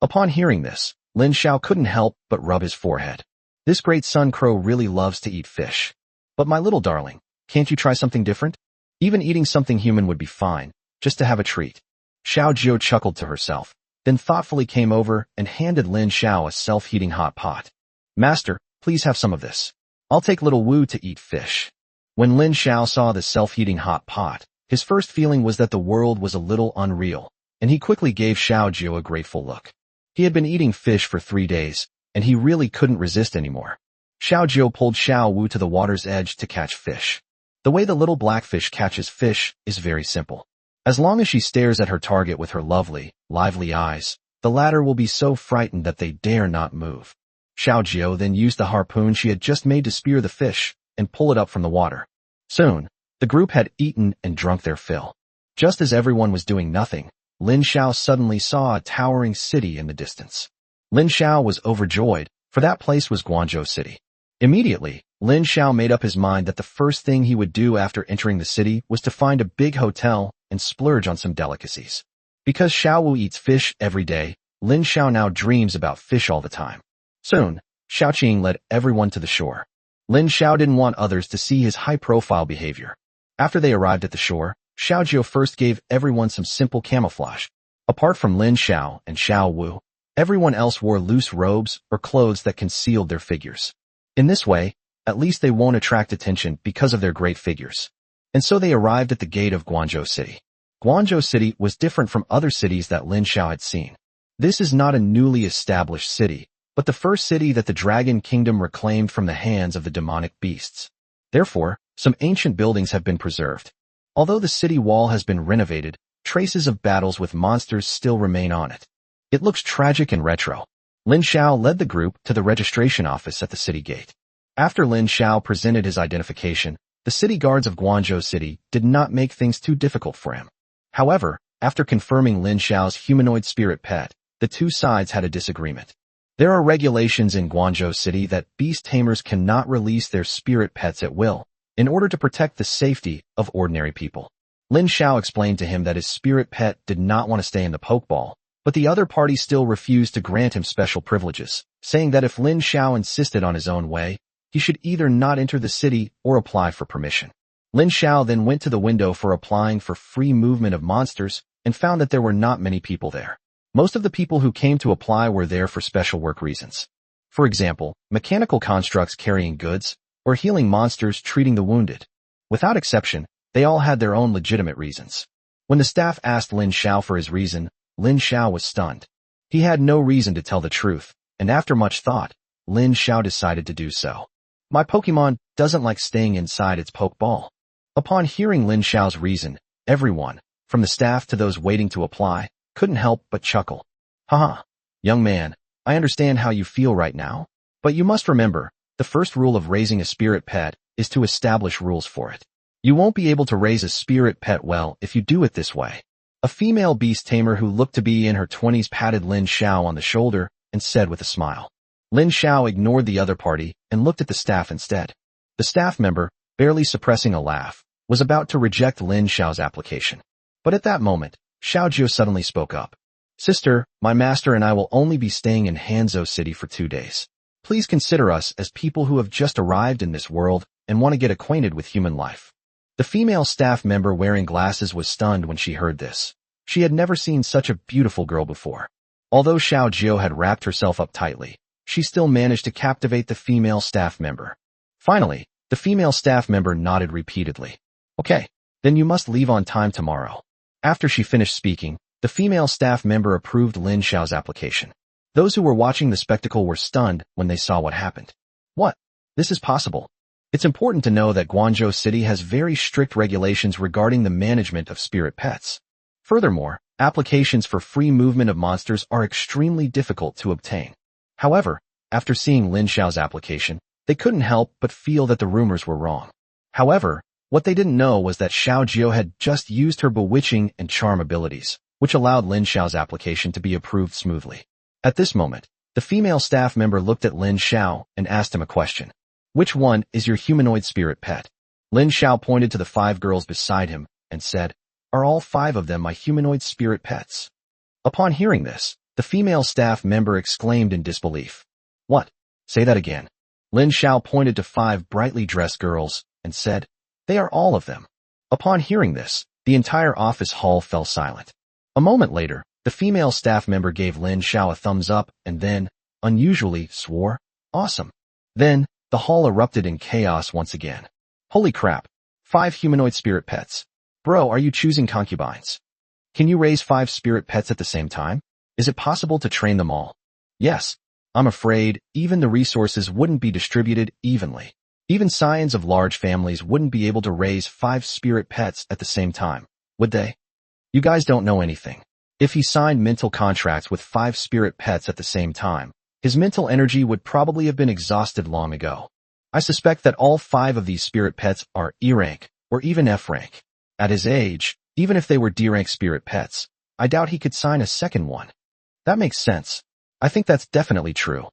Speaker 1: Upon hearing this, Lin Xiao couldn't help but rub his forehead. This great sun crow really loves to eat fish. But my little darling, can't you try something different? Even eating something human would be fine, just to have a treat. Xiao Jiao chuckled to herself, then thoughtfully came over and handed Lin Xiao a self-heating hot pot. Master, please have some of this. I'll take little Wu to eat fish. When Lin Xiao saw the self-heating hot pot, his first feeling was that the world was a little unreal, and he quickly gave Xiao Jiao a grateful look. He had been eating fish for 3 days, and he really couldn't resist anymore. Xiao Jiao pulled Xiao Wu to the water's edge to catch fish. The way the little blackfish catches fish is very simple. As long as she stares at her target with her lovely, lively eyes, the latter will be so frightened that they dare not move. Xiao Jiao then used the harpoon she had just made to spear the fish and pull it up from the water. Soon, the group had eaten and drunk their fill. Just as everyone was doing nothing, Lin Xiao suddenly saw a towering city in the distance. Lin Xiao was overjoyed, for that place was Guangzhou City. Immediately, Lin Xiao made up his mind that the first thing he would do after entering the city was to find a big hotel and splurge on some delicacies. Because Xiao Wu eats fish every day, Lin Xiao now dreams about fish all the time. Soon, Xiaoqing led everyone to the shore. Lin Xiao didn't want others to see his high-profile behavior. After they arrived at the shore, Xiao Jiao first gave everyone some simple camouflage. Apart from Lin Xiao and Xiao Wu, everyone else wore loose robes or clothes that concealed their figures. In this way, at least they won't attract attention because of their great figures. And so they arrived at the gate of Guangzhou City. Guangzhou City was different from other cities that Lin Xiao had seen. This is not a newly established city, but the first city that the Dragon Kingdom reclaimed from the hands of the demonic beasts. Therefore, some ancient buildings have been preserved. Although the city wall has been renovated, traces of battles with monsters still remain on it. It looks tragic and retro. Lin Xiao led the group to the registration office at the city gate. After Lin Xiao presented his identification, the city guards of Guangzhou City did not make things too difficult for him. However, after confirming Lin Xiao's humanoid spirit pet, the two sides had a disagreement. There are regulations in Guangzhou City that beast tamers cannot release their spirit pets at will, in order to protect the safety of ordinary people. Lin Xiao explained to him that his spirit pet did not want to stay in the Pokeball, but the other party still refused to grant him special privileges, saying that if Lin Xiao insisted on his own way, he should either not enter the city or apply for permission. Lin Xiao then went to the window for applying for free movement of monsters and found that there were not many people there. Most of the people who came to apply were there for special work reasons. For example, mechanical constructs carrying goods, or healing monsters treating the wounded. Without exception, they all had their own legitimate reasons. When the staff asked Lin Xiao for his reason, Lin Xiao was stunned. He had no reason to tell the truth, and after much thought, Lin Xiao decided to do so. My Pokemon doesn't like staying inside its Pokeball. Upon hearing Lin Xiao's reason, everyone, from the staff to those waiting to apply, couldn't help but chuckle. Haha, young man, I understand how you feel right now, but you must remember, the first rule of raising a spirit pet is to establish rules for it. You won't be able to raise a spirit pet well if you do it this way. A female beast tamer who looked to be in her 20s patted Lin Xiao on the shoulder and said with a smile. Lin Xiao ignored the other party and looked at the staff instead. The staff member, barely suppressing a laugh, was about to reject Lin Xiao's application. But at that moment, Xiao Jiu suddenly spoke up. Sister, my master and I will only be staying in Hanzhou City for 2 days. Please consider us as people who have just arrived in this world and want to get acquainted with human life. The female staff member wearing glasses was stunned when she heard this. She had never seen such a beautiful girl before. Although Xiao Jiu had wrapped herself up tightly, she still managed to captivate the female staff member. Finally, the female staff member nodded repeatedly. Okay, then you must leave on time tomorrow. After she finished speaking, the female staff member approved Lin Xiao's application. Those who were watching the spectacle were stunned when they saw what happened. What? This is possible. It's important to know that Guangzhou City has very strict regulations regarding the management of spirit pets. Furthermore, applications for free movement of monsters are extremely difficult to obtain. However, after seeing Lin Xiao's application, they couldn't help but feel that the rumors were wrong. However, what they didn't know was that Xiao Jiu had just used her bewitching and charm abilities, which allowed Lin Xiao's application to be approved smoothly. At this moment, the female staff member looked at Lin Xiao and asked him a question. Which one is your humanoid spirit pet? Lin Xiao pointed to the 5 girls beside him and said, Are all 5 of them my humanoid spirit pets? Upon hearing this, the female staff member exclaimed in disbelief. What? Say that again. Lin Xiao pointed to 5 brightly dressed girls and said, They are all of them. Upon hearing this, the entire office hall fell silent. A moment later, the female staff member gave Lin Xiao a thumbs up and then, unusually, swore, Awesome. Then, the hall erupted in chaos once again. Holy crap. 5 humanoid spirit pets. Bro, are you choosing concubines? Can you raise 5 spirit pets at the same time? Is it possible to train them all? Yes. I'm afraid even the resources wouldn't be distributed evenly. Even scions of large families wouldn't be able to raise 5 spirit pets at the same time, would they? You guys don't know anything. If he signed mental contracts with 5 spirit pets at the same time, his mental energy would probably have been exhausted long ago. I suspect that all 5 of these spirit pets are E rank, or even F rank. At his age, even if they were D rank spirit pets, I doubt he could sign a second one. That makes sense. I think that's definitely true.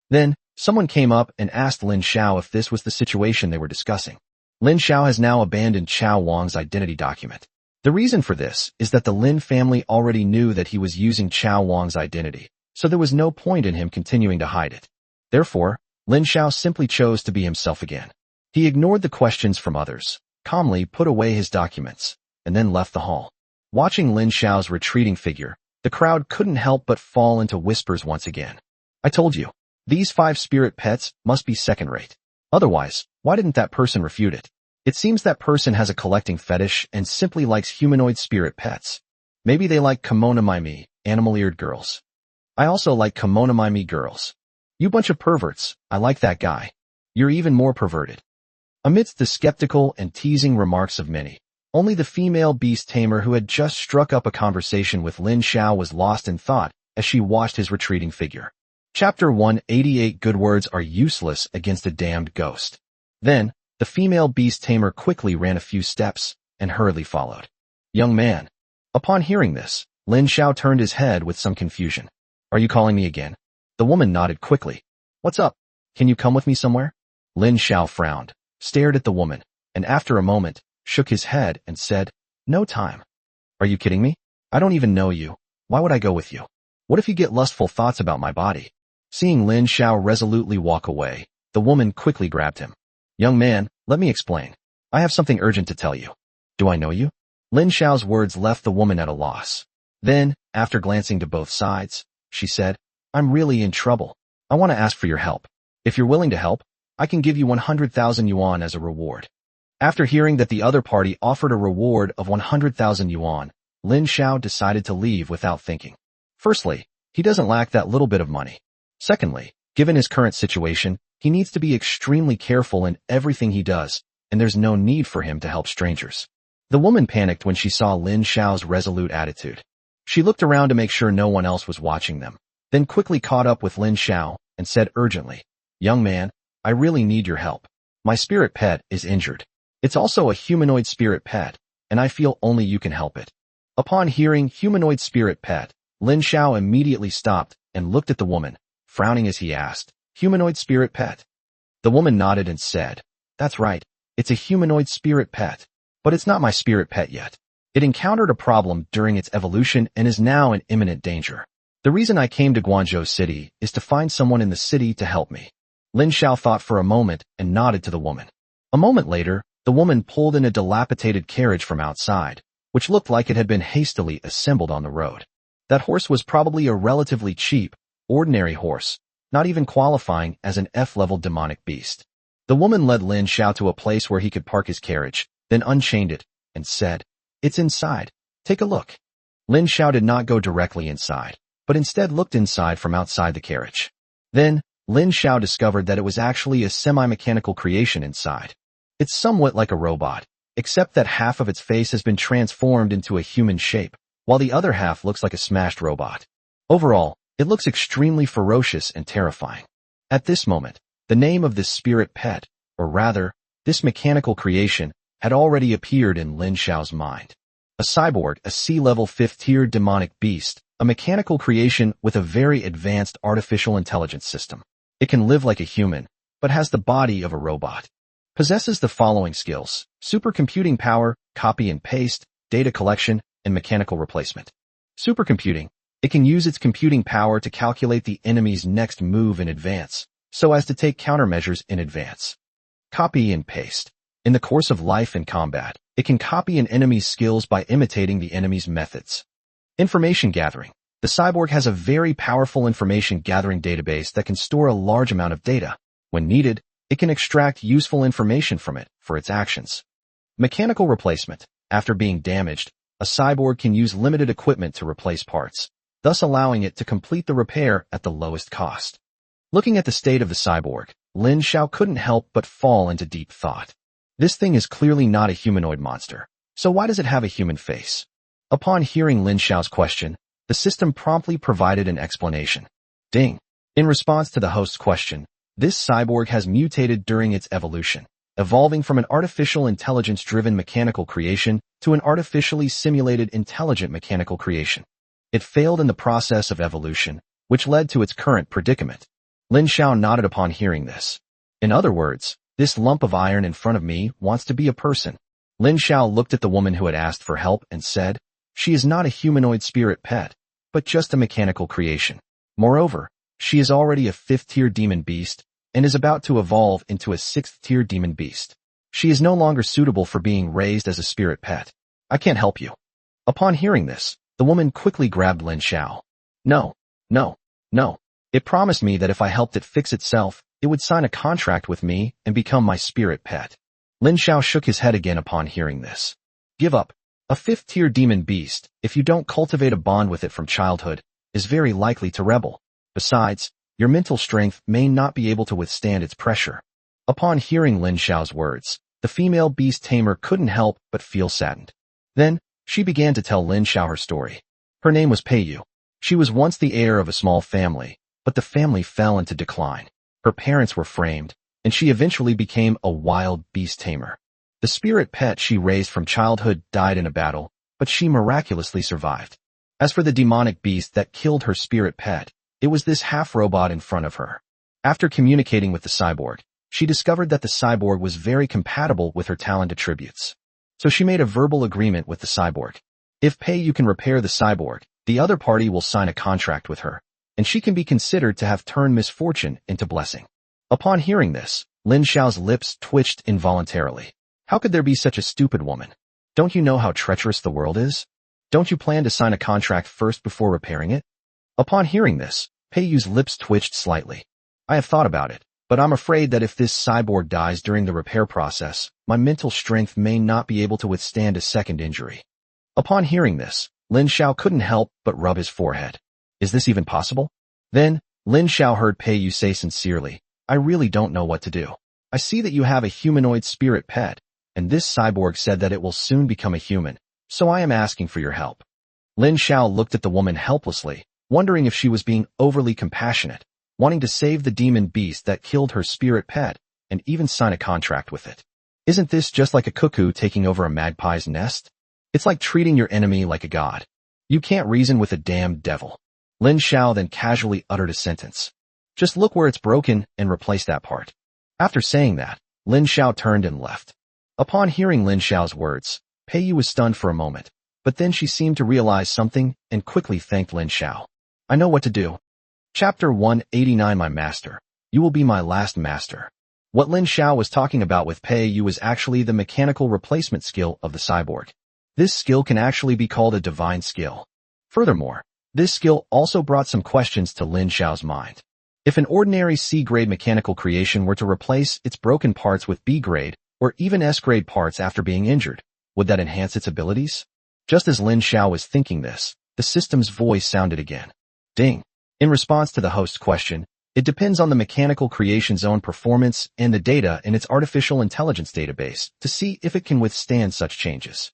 Speaker 1: Then, someone came up and asked Lin Xiao if this was the situation they were discussing. Lin Xiao has now abandoned Chao Wang's identity document. The reason for this is that the Lin family already knew that he was using Chao Wang's identity, so there was no point in him continuing to hide it. Therefore, Lin Xiao simply chose to be himself again. He ignored the questions from others, calmly put away his documents, and then left the hall. Watching Lin Xiao's retreating figure, the crowd couldn't help but fall into whispers once again. I told you, these 5 spirit pets must be second-rate. Otherwise, why didn't that person refute it? It seems that person has a collecting fetish and simply likes humanoid spirit pets. Maybe they like kimono maimi, animal-eared girls. I also like kimono maimi girls. You bunch of perverts, I like that guy. You're even more perverted. Amidst the skeptical and teasing remarks of many, only the female beast tamer who had just struck up a conversation with Lin Xiao was lost in thought as she watched his retreating figure. Chapter 188 Good words are useless against a damned ghost. Then, the female beast tamer quickly ran a few steps and hurriedly followed. Young man. Upon hearing this, Lin Xiao turned his head with some confusion. Are you calling me again? The woman nodded quickly. What's up? Can you come with me somewhere? Lin Xiao frowned, stared at the woman, and after a moment, shook his head and said, No time. Are you kidding me? I don't even know you. Why would I go with you? What if you get lustful thoughts about my body? Seeing Lin Xiao resolutely walk away, the woman quickly grabbed him. Young man, let me explain. I have something urgent to tell you. Do I know you? Lin Xiao's words left the woman at a loss. Then, after glancing to both sides, she said, I'm really in trouble. I want to ask for your help. If you're willing to help, I can give you 100,000 yuan as a reward. After hearing that the other party offered a reward of 100,000 yuan, Lin Xiao decided to leave without thinking. Firstly, he doesn't lack that little bit of money. Secondly, given his current situation, he needs to be extremely careful in everything he does, and there's no need for him to help strangers. The woman panicked when she saw Lin Xiao's resolute attitude. She looked around to make sure no one else was watching them, then quickly caught up with Lin Xiao and said urgently, Young man, I really need your help. My spirit pet is injured. It's also a humanoid spirit pet, and I feel only you can help it. Upon hearing humanoid spirit pet, Lin Xiao immediately stopped and looked at the woman, frowning as he asked, Humanoid spirit pet? The woman nodded and said, That's right, it's a humanoid spirit pet, but it's not my spirit pet yet. It encountered a problem during its evolution and is now in imminent danger. The reason I came to Guangzhou City is to find someone in the city to help me. Lin Xiao thought for a moment and nodded to the woman. A moment later, the woman pulled in a dilapidated carriage from outside, which looked like it had been hastily assembled on the road. That horse was probably a relatively cheap, ordinary horse, not even qualifying as an F-level demonic beast. The woman led Lin Xiao to a place where he could park his carriage, then unchained it, and said, It's inside. Take a look. Lin Xiao did not go directly inside, but instead looked inside from outside the carriage. Then, Lin Xiao discovered that it was actually a semi-mechanical creation inside. It's somewhat like a robot, except that half of its face has been transformed into a human shape, while the other half looks like a smashed robot. Overall, it looks extremely ferocious and terrifying. At this moment, the name of this spirit pet, or rather, this mechanical creation, had already appeared in Lin Xiao's mind. A cyborg, a C-level 5th-tier demonic beast, a mechanical creation with a very advanced artificial intelligence system. It can live like a human, but has the body of a robot. Possesses the following skills: supercomputing power, copy and paste, data collection, and mechanical replacement. Supercomputing. It can use its computing power to calculate the enemy's next move in advance, so as to take countermeasures in advance. Copy and paste. In the course of life and combat, it can copy an enemy's skills by imitating the enemy's methods. Information gathering. The cyborg has a very powerful information gathering database that can store a large amount of data. When needed, it can extract useful information from it for its actions. Mechanical replacement. After being damaged, a cyborg can use limited equipment to replace parts, thus allowing it to complete the repair at the lowest cost. Looking at the state of the cyborg, Lin Xiao couldn't help but fall into deep thought. This thing is clearly not a humanoid monster, so why does it have a human face? Upon hearing Lin Xiao's question, the system promptly provided an explanation. Ding! In response to the host's question, this cyborg has mutated during its evolution, evolving from an artificial intelligence-driven mechanical creation to an artificially simulated intelligent mechanical creation. It failed in the process of evolution, which led to its current predicament. Lin Xiao nodded upon hearing this. In other words, this lump of iron in front of me wants to be a person. Lin Xiao looked at the woman who had asked for help and said, She is not a humanoid spirit pet, but just a mechanical creation. Moreover, she is already a 5th-tier demon beast and is about to evolve into a 6th-tier demon beast. She is no longer suitable for being raised as a spirit pet. I can't help you. Upon hearing this, the woman quickly grabbed Lin Xiao. No. It promised me that if I helped it fix itself, it would sign a contract with me and become my spirit pet. Lin Xiao shook his head again upon hearing this. Give up. A 5th-tier demon beast, if you don't cultivate a bond with it from childhood, is very likely to rebel. Besides, your mental strength may not be able to withstand its pressure. Upon hearing Lin Xiao's words, the female beast tamer couldn't help but feel saddened. Then, she began to tell Lin Xiao her story. Her name was Pei Yu. She was once the heir of a small family, but the family fell into decline. Her parents were framed, and she eventually became a wild beast tamer. The spirit pet she raised from childhood died in a battle, but she miraculously survived. As for the demonic beast that killed her spirit pet, It was this half-robot in front of her. After communicating with the cyborg, she discovered that the cyborg was very compatible with her talent attributes. So she made a verbal agreement with the cyborg. If Pei-Yu can repair the cyborg, the other party will sign a contract with her, and she can be considered to have turned misfortune into blessing. Upon hearing this, Lin Xiao's lips twitched involuntarily. How could there be such a stupid woman? Don't you know how treacherous the world is? Don't you plan to sign a contract first before repairing it? Upon hearing this, Pei-Yu's lips twitched slightly. I have thought about it, but I'm afraid that if this cyborg dies during the repair process, my mental strength may not be able to withstand a second injury. Upon hearing this, Lin Xiao couldn't help but rub his forehead. Is this even possible? Then, Lin Xiao heard Pei-Yu say sincerely, I really don't know what to do. I see that you have a humanoid spirit pet, and this cyborg said that it will soon become a human, so I am asking for your help. Lin Xiao looked at the woman helplessly, wondering if she was being overly compassionate, wanting to save the demon beast that killed her spirit pet, and even sign a contract with it. Isn't this just like a cuckoo taking over a magpie's nest? It's like treating your enemy like a god. You can't reason with a damned devil. Lin Xiao then casually uttered a sentence. Just look where it's broken and replace that part. After saying that, Lin Xiao turned and left. Upon hearing Lin Xiao's words, Pei-Yu was stunned for a moment, but then she seemed to realize something and quickly thanked Lin Xiao. I know what to do. Chapter 189 My Master. You will be my last master. What Lin Xiao was talking about with Pei-Yu was actually the mechanical replacement skill of the cyborg. This skill can actually be called a divine skill. Furthermore, this skill also brought some questions to Lin Xiao's mind. If an ordinary C-grade mechanical creation were to replace its broken parts with B-grade or even S-grade parts after being injured, would that enhance its abilities? Just as Lin Xiao was thinking this, the system's voice sounded again. Ding. In response to the host's question, it depends on the mechanical creation's own performance and the data in its artificial intelligence database to see if it can withstand such changes.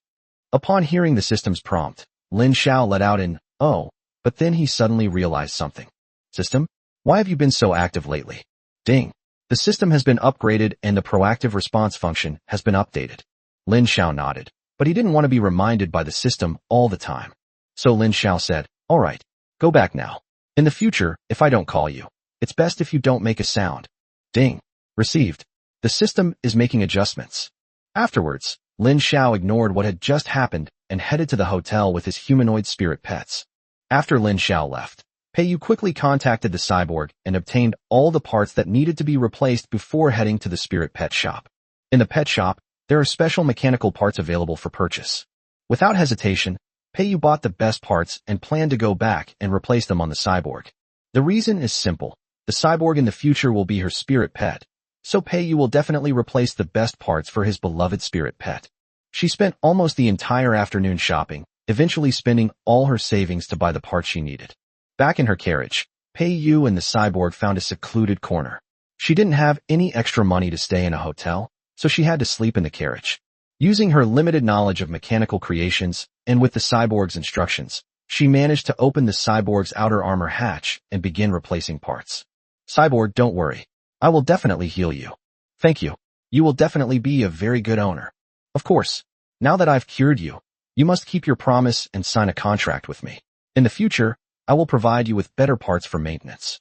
Speaker 1: Upon hearing the system's prompt, Lin Xiao let out an, oh, but then he suddenly realized something. System? Why have you been so active lately? Ding. The system has been upgraded and the proactive response function has been updated. Lin Xiao nodded, but he didn't want to be reminded by the system all the time. So Lin Xiao said, all right, go back now. In the future, if I don't call you, it's best if you don't make a sound. Ding. Received. The system is making adjustments. Afterwards, Lin Xiao ignored what had just happened and headed to the hotel with his humanoid spirit pets. After Lin Xiao left, Pei-Yu quickly contacted the cyborg and obtained all the parts that needed to be replaced before heading to the spirit pet shop. In the pet shop, there are special mechanical parts available for purchase. Without hesitation, Pei-Yu bought the best parts and planned to go back and replace them on the cyborg. The reason is simple. The cyborg in the future will be her spirit pet, so Pei-Yu will definitely replace the best parts for his beloved spirit pet. She spent almost the entire afternoon shopping, eventually spending all her savings to buy the parts she needed. Back in her carriage, Pei-Yu and the cyborg found a secluded corner. She didn't have any extra money to stay in a hotel, so she had to sleep in the carriage. Using her limited knowledge of mechanical creations, and with the cyborg's instructions, she managed to open the cyborg's outer armor hatch and begin replacing parts. Cyborg, don't worry. I will definitely heal you. Thank you. You will definitely be a very good owner. Of course, now that I've cured you, you must keep your promise and sign a contract with me. In the future, I will provide you with better parts for maintenance.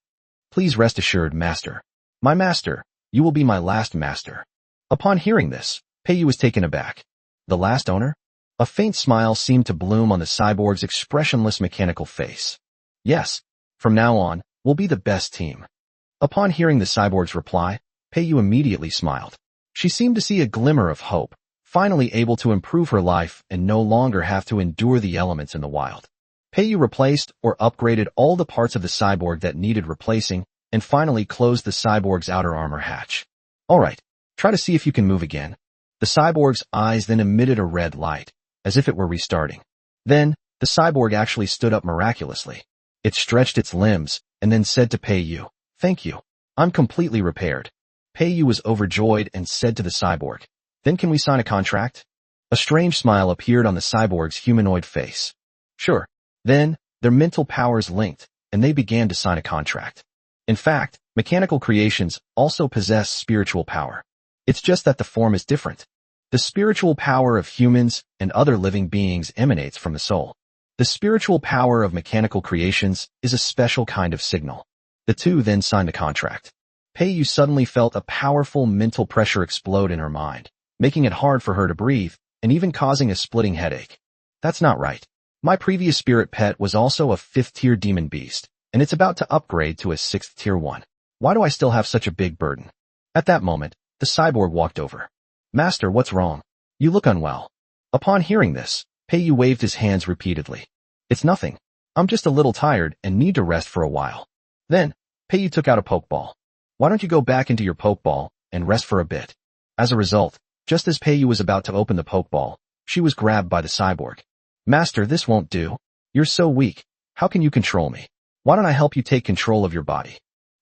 Speaker 1: Please rest assured, master. My master, you will be my last master. Upon hearing this, Pei-Yu was taken aback. The last owner? A faint smile seemed to bloom on the cyborg's expressionless mechanical face. Yes, from now on, we'll be the best team. Upon hearing the cyborg's reply, Pei-Yu immediately smiled. She seemed to see a glimmer of hope, finally able to improve her life and no longer have to endure the elements in the wild. Pei-Yu replaced or upgraded all the parts of the cyborg that needed replacing and finally closed the cyborg's outer armor hatch. Alright, try to see if you can move again. The cyborg's eyes then emitted a red light, as if it were restarting. Then, the cyborg actually stood up miraculously. It stretched its limbs and then said to Pei-Yu, thank you. I'm completely repaired. Pei-Yu was overjoyed and said to the cyborg, then can we sign a contract? A strange smile appeared on the cyborg's humanoid face. Sure. Then, their mental powers linked, and they began to sign a contract. In fact, mechanical creations also possess spiritual power. It's just that the form is different. The spiritual power of humans and other living beings emanates from the soul. The spiritual power of mechanical creations is a special kind of signal. The two then signed a contract. Pei Yu suddenly felt a powerful mental pressure explode in her mind, making it hard for her to breathe and even causing a splitting headache. That's not right. My previous spirit pet was also a 5th-tier demon beast, and it's about to upgrade to a 6th-tier one. Why do I still have such a big burden? At that moment, the cyborg walked over. Master, what's wrong? You look unwell. Upon hearing this, Pei Yu waved his hands repeatedly. It's nothing. I'm just a little tired and need to rest for a while. Then, Pei Yu took out a pokeball. Why don't you go back into your pokeball and rest for a bit? As a result, just as Pei Yu was about to open the pokeball, she was grabbed by the cyborg. Master, this won't do. You're so weak. How can you control me? Why don't I help you take control of your body?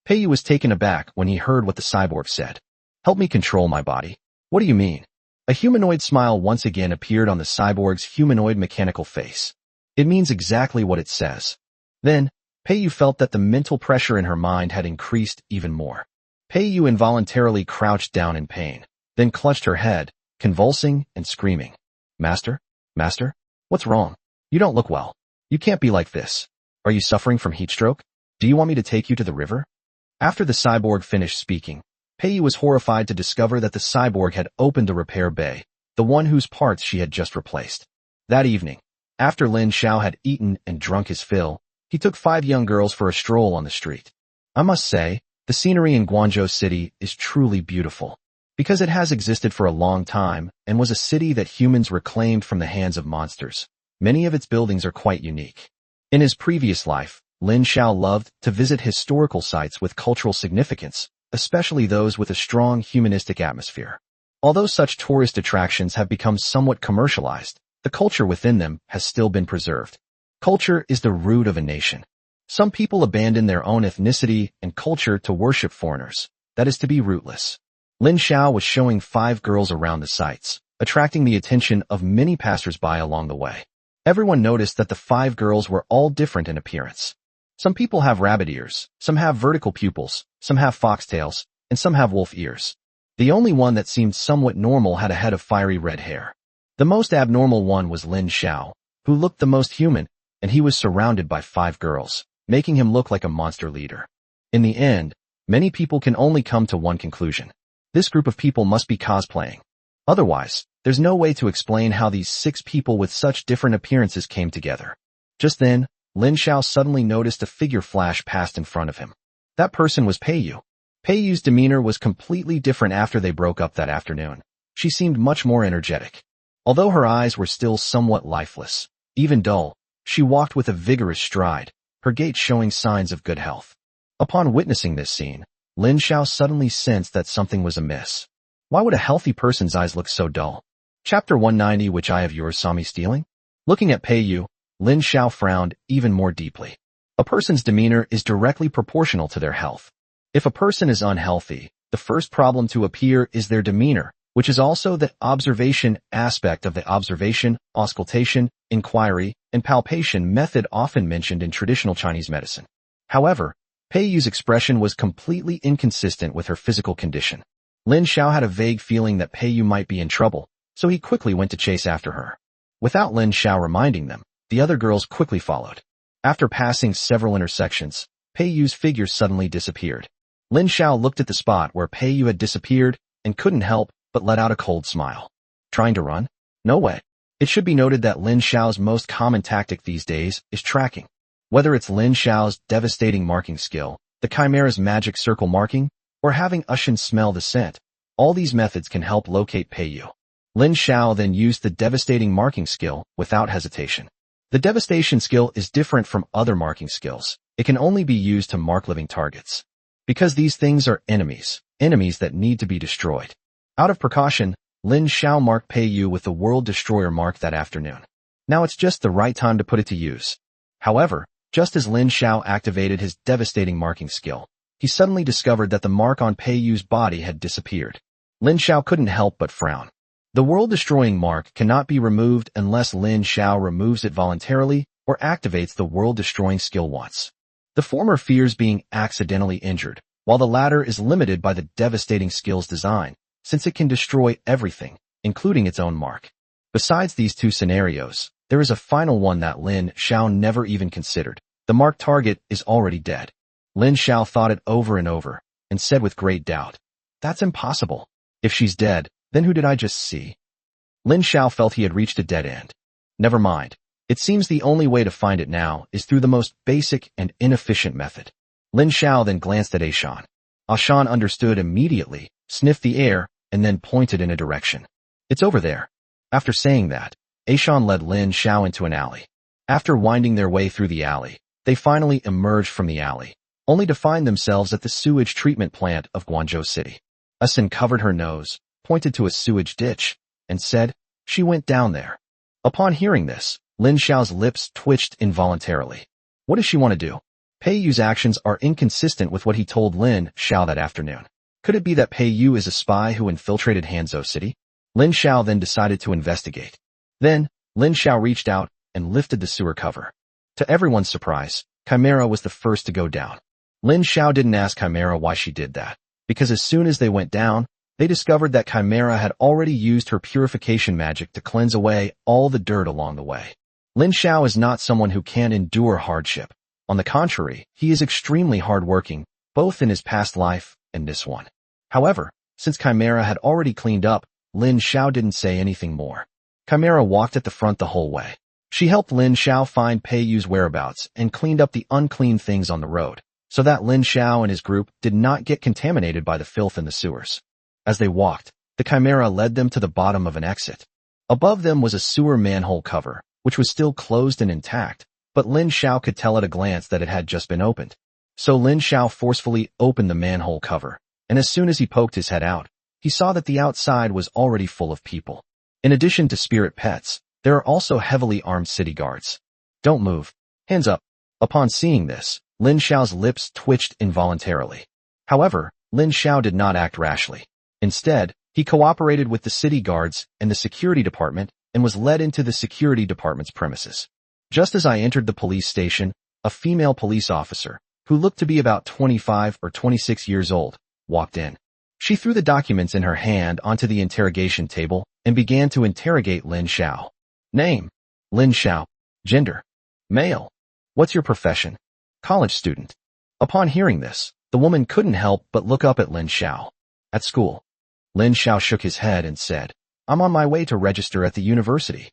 Speaker 1: Pei Yu was taken aback when he heard what the cyborg said. Help me control my body? What do you mean? A humanoid smile once again appeared on the cyborg's humanoid mechanical face. It means exactly what it says. Then, Pei Yu felt that the mental pressure in her mind had increased even more. Pei Yu involuntarily crouched down in pain, then clutched her head, convulsing and screaming. Master? Master? What's wrong? You don't look well. You can't be like this. Are you suffering from heat stroke? Do you want me to take you to the river? After the cyborg finished speaking, Pei Yu was horrified to discover that the cyborg had opened the repair bay, the one whose parts she had just replaced. That evening, after Lin Xiao had eaten and drunk his fill, he took 5 young girls for a stroll on the street. I must say, the scenery in Guangzhou City is truly beautiful, because it has existed for a long time and was a city that humans reclaimed from the hands of monsters. Many of its buildings are quite unique. In his previous life, Lin Xiao loved to visit historical sites with cultural significance, especially those with a strong humanistic atmosphere. Although such tourist attractions have become somewhat commercialized, the culture within them has still been preserved. Culture is the root of a nation. Some people abandon their own ethnicity and culture to worship foreigners. That is to be rootless. Lin Xiao was showing 5 girls around the sites, attracting the attention of many passers-by along the way. Everyone noticed that the 5 girls were all different in appearance. Some people have rabbit ears, some have vertical pupils, some have foxtails, and some have wolf ears. The only one that seemed somewhat normal had a head of fiery red hair. The most abnormal one was Lin Xiao, who looked the most human, and he was surrounded by 5 girls, making him look like a monster leader. In the end, many people can only come to one conclusion. This group of people must be cosplaying. Otherwise, there's no way to explain how these 6 people with such different appearances came together. Just then, Lin Xiao suddenly noticed a figure flash past in front of him. That person was Pei Yu. Pei Yu's demeanor was completely different after they broke up that afternoon. She seemed much more energetic. Although her eyes were still somewhat lifeless, even dull, she walked with a vigorous stride, her gait showing signs of good health. Upon witnessing this scene, Lin Xiao suddenly sensed that something was amiss. Why would a healthy person's eyes look so dull? Chapter 190. Which eye of yours saw me stealing? Looking at Pei Yu, Lin Xiao frowned even more deeply. A person's demeanor is directly proportional to their health. If a person is unhealthy, the first problem to appear is their demeanor, which is also the observation aspect of the observation, auscultation, inquiry, and palpation method often mentioned in traditional Chinese medicine. However, Pei Yu's expression was completely inconsistent with her physical condition. Lin Xiao had a vague feeling that Pei Yu might be in trouble, so he quickly went to chase after her. Without Lin Xiao reminding them, the other girls quickly followed. After passing several intersections, Pei Yu's figure suddenly disappeared. Lin Xiao looked at the spot where Pei Yu had disappeared and couldn't help but let out a cold smile. Trying to run? No way. It should be noted that Lin Xiao's most common tactic these days is tracking. Whether it's Lin Xiao's devastating marking skill, the Chimera's magic circle marking, or having Ushin smell the scent, all these methods can help locate Pei Yu. Lin Xiao then used the devastating marking skill without hesitation. The devastation skill is different from other marking skills. It can only be used to mark living targets. Because these things are enemies that need to be destroyed. Out of precaution, Lin Xiao marked Pei Yu with the World Destroyer mark that afternoon. Now it's just the right time to put it to use. However, just as Lin Xiao activated his devastating marking skill, he suddenly discovered that the mark on Pei Yu's body had disappeared. Lin Xiao couldn't help but frown. The world-destroying mark cannot be removed unless Lin Xiao removes it voluntarily or activates the world-destroying skill once. The former fears being accidentally injured, while the latter is limited by the devastating skill's design, since it can destroy everything, including its own mark. Besides these two scenarios, there is a final one that Lin Xiao never even considered. The marked target is already dead. Lin Xiao thought it over and over, and said with great doubt, "That's impossible. If she's dead, then who did I just see?" Lin Xiao felt he had reached a dead end. Never mind. It seems the only way to find it now is through the most basic and inefficient method. Lin Xiao then glanced at Ashan. Ashan understood immediately, sniffed the air, and then pointed in a direction. "It's over there." After saying that, Ashan led Lin Xiao into an alley. After winding their way through the alley, they finally emerged from the alley, only to find themselves at the sewage treatment plant of Guangzhou City. Asin covered her nose, pointed to a sewage ditch, and said, "She went down there." Upon hearing this, Lin Xiao's lips twitched involuntarily. What does she want to do? Pei Yu's actions are inconsistent with what he told Lin Xiao that afternoon. Could it be that Pei Yu is a spy who infiltrated Hanzhou City? Lin Xiao then decided to investigate. Then, Lin Xiao reached out and lifted the sewer cover. To everyone's surprise, Chimera was the first to go down. Lin Xiao didn't ask Chimera why she did that, because as soon as they went down, they discovered that Chimera had already used her purification magic to cleanse away all the dirt along the way. Lin Xiao is not someone who can endure hardship. On the contrary, he is extremely hardworking, both in his past life and this one. However, since Chimera had already cleaned up, Lin Xiao didn't say anything more. Chimera walked at the front the whole way. She helped Lin Xiao find Pei Yu's whereabouts and cleaned up the unclean things on the road, so that Lin Xiao and his group did not get contaminated by the filth in the sewers. As they walked, the Chimera led them to the bottom of an exit. Above them was a sewer manhole cover, which was still closed and intact, but Lin Xiao could tell at a glance that it had just been opened. So Lin Xiao forcefully opened the manhole cover, and as soon as he poked his head out, he saw that the outside was already full of people. In addition to spirit pets, there are also heavily armed city guards. "Don't move. Hands up." Upon seeing this, Lin Xiao's lips twitched involuntarily. However, Lin Xiao did not act rashly. Instead, he cooperated with the city guards and the security department and was led into the security department's premises. Just as I entered the police station, a female police officer, who looked to be about 25 or 26 years old, walked in. She threw the documents in her hand onto the interrogation table and began to interrogate Lin Xiao. "Name: Lin Xiao. Gender: male. What's your profession? College student." Upon hearing this, the woman couldn't help but look up at Lin Xiao. "At school." Lin Xiao shook his head and said, "I'm on my way to register at the university."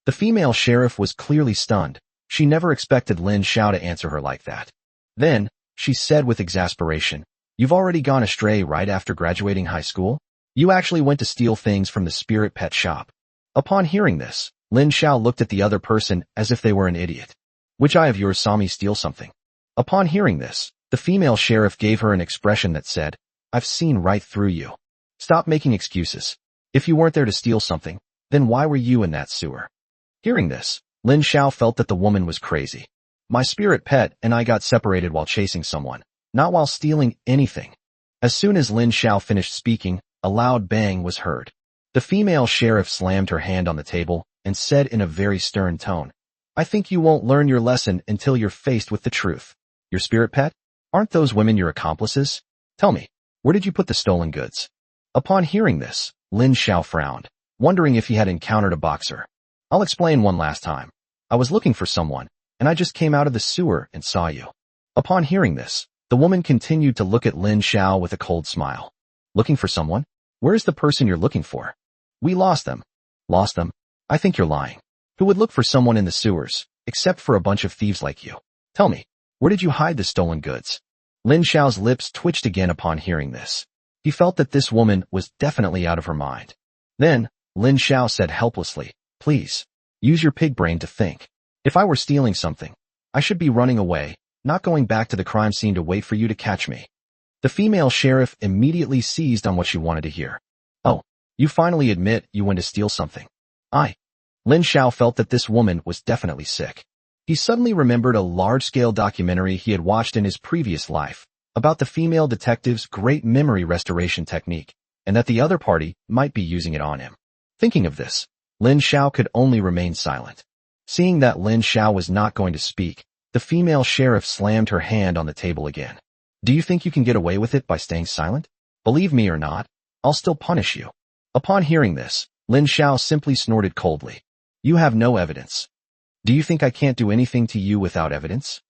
Speaker 1: The female sheriff was clearly stunned. She never expected Lin Xiao to answer her like that. Then, she said with exasperation, "You've already gone astray right after graduating high school? You actually went to steal things from the spirit pet shop." Upon hearing this, Lin Xiao looked at the other person as if they were an idiot. "Which eye of yours saw me steal something?" Upon hearing this, the female sheriff gave her an expression that said, "I've seen right through you. Stop making excuses. If you weren't there to steal something, then why were you in that sewer?" Hearing this, Lin Xiao felt that the woman was crazy. "My spirit pet and I got separated while chasing someone, not while stealing anything." As soon as Lin Xiao finished speaking, a loud bang was heard. The female sheriff slammed her hand on the table and said in a very stern tone, "I think you won't learn your lesson until you're faced with the truth. Your spirit pet? Aren't those women your accomplices? Tell me, where did you put the stolen goods?" Upon hearing this, Lin Xiao frowned, wondering if he had encountered a boxer. "I'll explain one last time. I was looking for someone, and I just came out of the sewer and saw you." Upon hearing this, the woman continued to look at Lin Xiao with a cold smile. "Looking for someone? Where's the person you're looking for?" "We lost them." "Lost them? I think you're lying. Who would look for someone in the sewers, except for a bunch of thieves like you? Tell me, where did you hide the stolen goods?" Lin Xiao's lips twitched again upon hearing this. He felt that this woman was definitely out of her mind. Then, Lin Xiao said helplessly, "Please, use your pig brain to think. If I were stealing something, I should be running away, not going back to the crime scene to wait for you to catch me." The female sheriff immediately seized on what she wanted to hear. "Oh, you finally admit you went to steal something." Lin Xiao felt that this woman was definitely sick. He suddenly remembered a large-scale documentary he had watched in his previous life about the female detective's great memory restoration technique, and that the other party might be using it on him. Thinking of this, Lin Xiao could only remain silent. Seeing that Lin Xiao was not going to speak, the female sheriff slammed her hand on the table again. "Do you think you can get away with it by staying silent? Believe me or not, I'll still punish you." Upon hearing this, Lin Xiao simply snorted coldly. "You have no evidence. Do you think I can't do anything to you without evidence?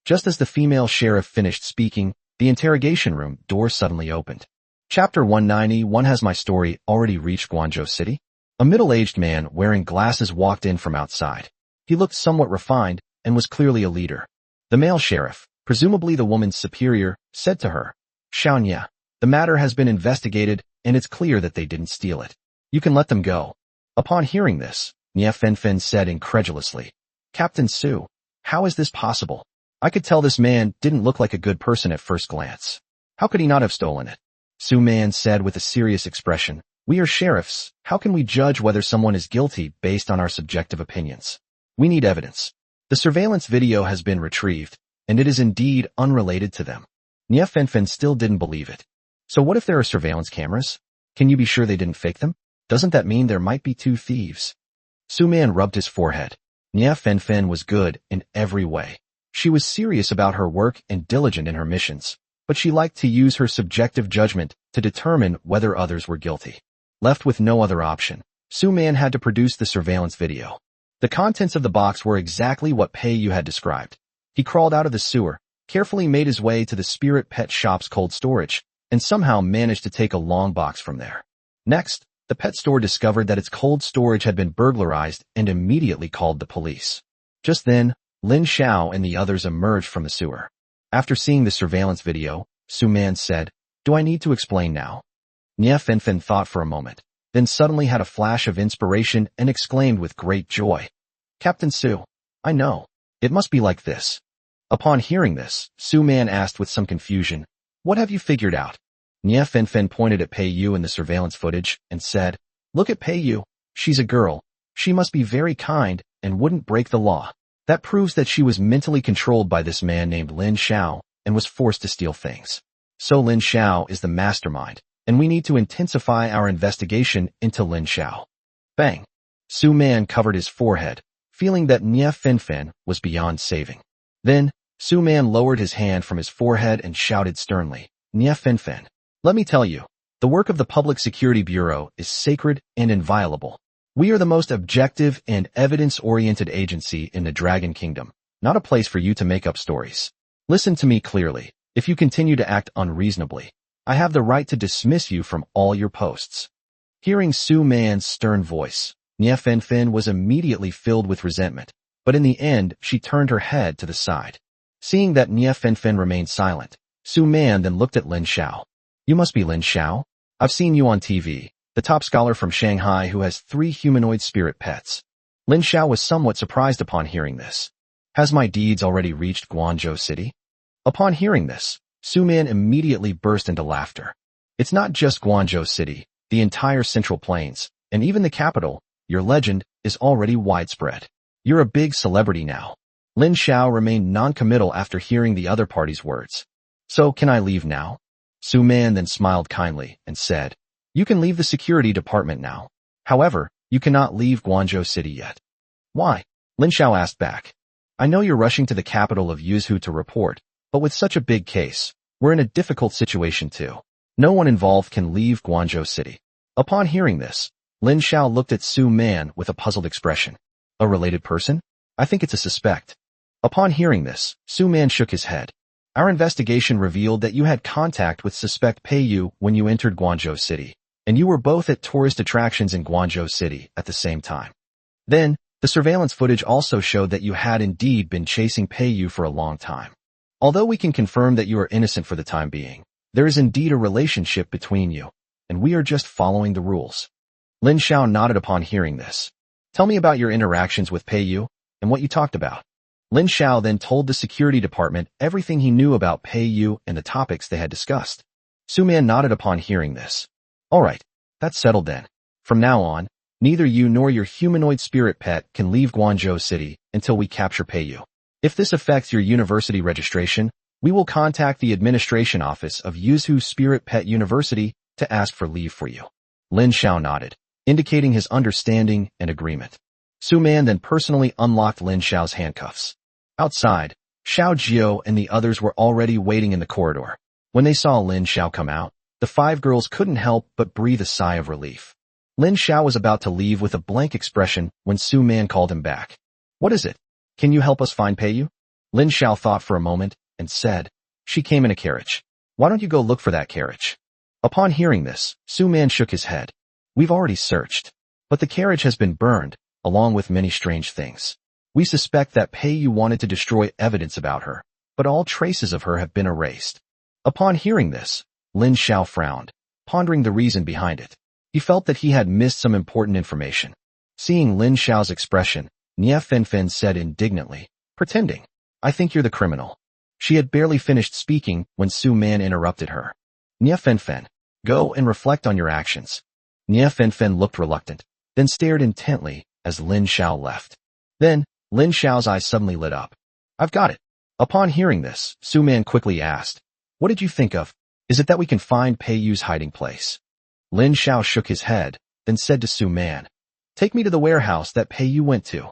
Speaker 1: Just as the female sheriff finished speaking, the interrogation room door suddenly opened. Chapter 191. Has my story already reached Guangzhou City? A middle-aged man wearing glasses walked in from outside. He looked somewhat refined and was clearly a leader. The male sheriff, presumably the woman's superior, said to her, "Xiaonia, the matter has been investigated and it's clear that they didn't steal it. You can let them go." Upon hearing this, Nie Fenfen said incredulously, "Captain Su, how is this possible? I could tell this man didn't look like a good person at first glance. How could he not have stolen it?" Su Man said with a serious expression, "We are sheriffs. How can we judge whether someone is guilty based on our subjective opinions? We need evidence. The surveillance video has been retrieved, and it is indeed unrelated to them." Nie Fenfen still didn't believe it. "So what if there are surveillance cameras? Can you be sure they didn't fake them? Doesn't that mean there might be two thieves?" Su Man rubbed his forehead. Nie Fenfen was good in every way. She was serious about her work and diligent in her missions, but she liked to use her subjective judgment to determine whether others were guilty. Left with no other option, Su Man had to produce the surveillance video. The contents of the box were exactly what Pei Yu had described. He crawled out of the sewer, carefully made his way to the Spirit Pet Shop's cold storage, and somehow managed to take a long box from there. Next, the pet store discovered that its cold storage had been burglarized and immediately called the police. Just then, Lin Xiao and the others emerged from the sewer. After seeing the surveillance video, Su Man said, "Do I need to explain now?" Nie Fenfen thought for a moment, then suddenly had a flash of inspiration and exclaimed with great joy, "Captain Su, I know. It must be like this." Upon hearing this, Su Man asked with some confusion, "What have you figured out?" Nie Fenfen pointed at Pei Yu in the surveillance footage and said, "Look at Pei Yu. She's a girl. She must be very kind and wouldn't break the law. That proves that she was mentally controlled by this man named Lin Xiao and was forced to steal things. So Lin Xiao is the mastermind, and we need to intensify our investigation into Lin Xiao." Bang! Su Man covered his forehead, feeling that Nie Fenfen was beyond saving. Then, Su Man lowered his hand from his forehead and shouted sternly, "Nie Fenfen, let me tell you, the work of the Public Security Bureau is sacred and inviolable. We are the most objective and evidence-oriented agency in the Dragon Kingdom, not a place for you to make up stories. Listen to me clearly. If you continue to act unreasonably, I have the right to dismiss you from all your posts." Hearing Su Man's stern voice, Nie Fenfen was immediately filled with resentment, but in the end she turned her head to the side. Seeing that Nie Fenfen remained silent, Su Man then looked at Lin Xiao. "You must be Lin Xiao. I've seen you on TV. The top scholar from Shanghai who has 3 humanoid spirit pets." Lin Xiao was somewhat surprised upon hearing this. "Has my deeds already reached Guangzhou City?" Upon hearing this, Su Man immediately burst into laughter. "It's not just Guangzhou City, the entire Central Plains, and even the capital. Your legend is already widespread. You're a big celebrity now." Lin Xiao remained non-committal after hearing the other party's words. "So can I leave now?" Su Man then smiled kindly and said, "You can leave the security department now. However, you cannot leave Guangzhou City yet." "Why?" Lin Xiao asked back. "I know you're rushing to the capital of Yuzhou to report, but with such a big case, we're in a difficult situation too. No one involved can leave Guangzhou City." Upon hearing this, Lin Xiao looked at Su Man with a puzzled expression. "A related person? I think it's a suspect." Upon hearing this, Su Man shook his head. "Our investigation revealed that you had contact with suspect Pei Yu when you entered Guangzhou City, and you were both at tourist attractions in Guangzhou City at the same time. Then, the surveillance footage also showed that you had indeed been chasing Pei Yu for a long time. Although we can confirm that you are innocent for the time being, there is indeed a relationship between you, and we are just following the rules." Lin Xiao nodded upon hearing this. "Tell me about your interactions with Pei Yu and what you talked about." Lin Xiao then told the security department everything he knew about Pei Yu and the topics they had discussed. Su Man nodded upon hearing this. "All right, that's settled then. From now on, neither you nor your humanoid spirit pet can leave Guangzhou City until we capture Pei Yu. If this affects your university registration, we will contact the administration office of Yuzhou Spirit Pet University to ask for leave for you." Lin Xiao nodded, indicating his understanding and agreement. Su Man then personally unlocked Lin Xiao's handcuffs. Outside, Xiao Jiao and the others were already waiting in the corridor. When they saw Lin Xiao come out, the 5 girls couldn't help but breathe a sigh of relief. Lin Xiao was about to leave with a blank expression when Su Man called him back. "What is it?" Can you help us find Peiyu? Lin Xiao thought for a moment and said, she came in a carriage. Why don't you go look for that carriage? Upon hearing this, Su Man shook his head. We've already searched, but the carriage has been burned, along with many strange things. We suspect that Peiyu wanted to destroy evidence about her, but all traces of her have been erased. Upon hearing this, Lin Xiao frowned, pondering the reason behind it. He felt that he had missed some important information. Seeing Lin Xiao's expression, Nie Fenfen said indignantly, pretending, I think you're the criminal. She had barely finished speaking when Su Man interrupted her. Nie Fenfen, go and reflect on your actions. Nie Fenfen looked reluctant, then stared intently as Lin Xiao left. Then, Lin Xiao's eyes suddenly lit up. I've got it. Upon hearing this, Su Man quickly asked, what did you think of? Is it that we can find Peiyu's hiding place? Lin Xiao shook his head, then said to Su Man, take me to the warehouse that Peiyu went to.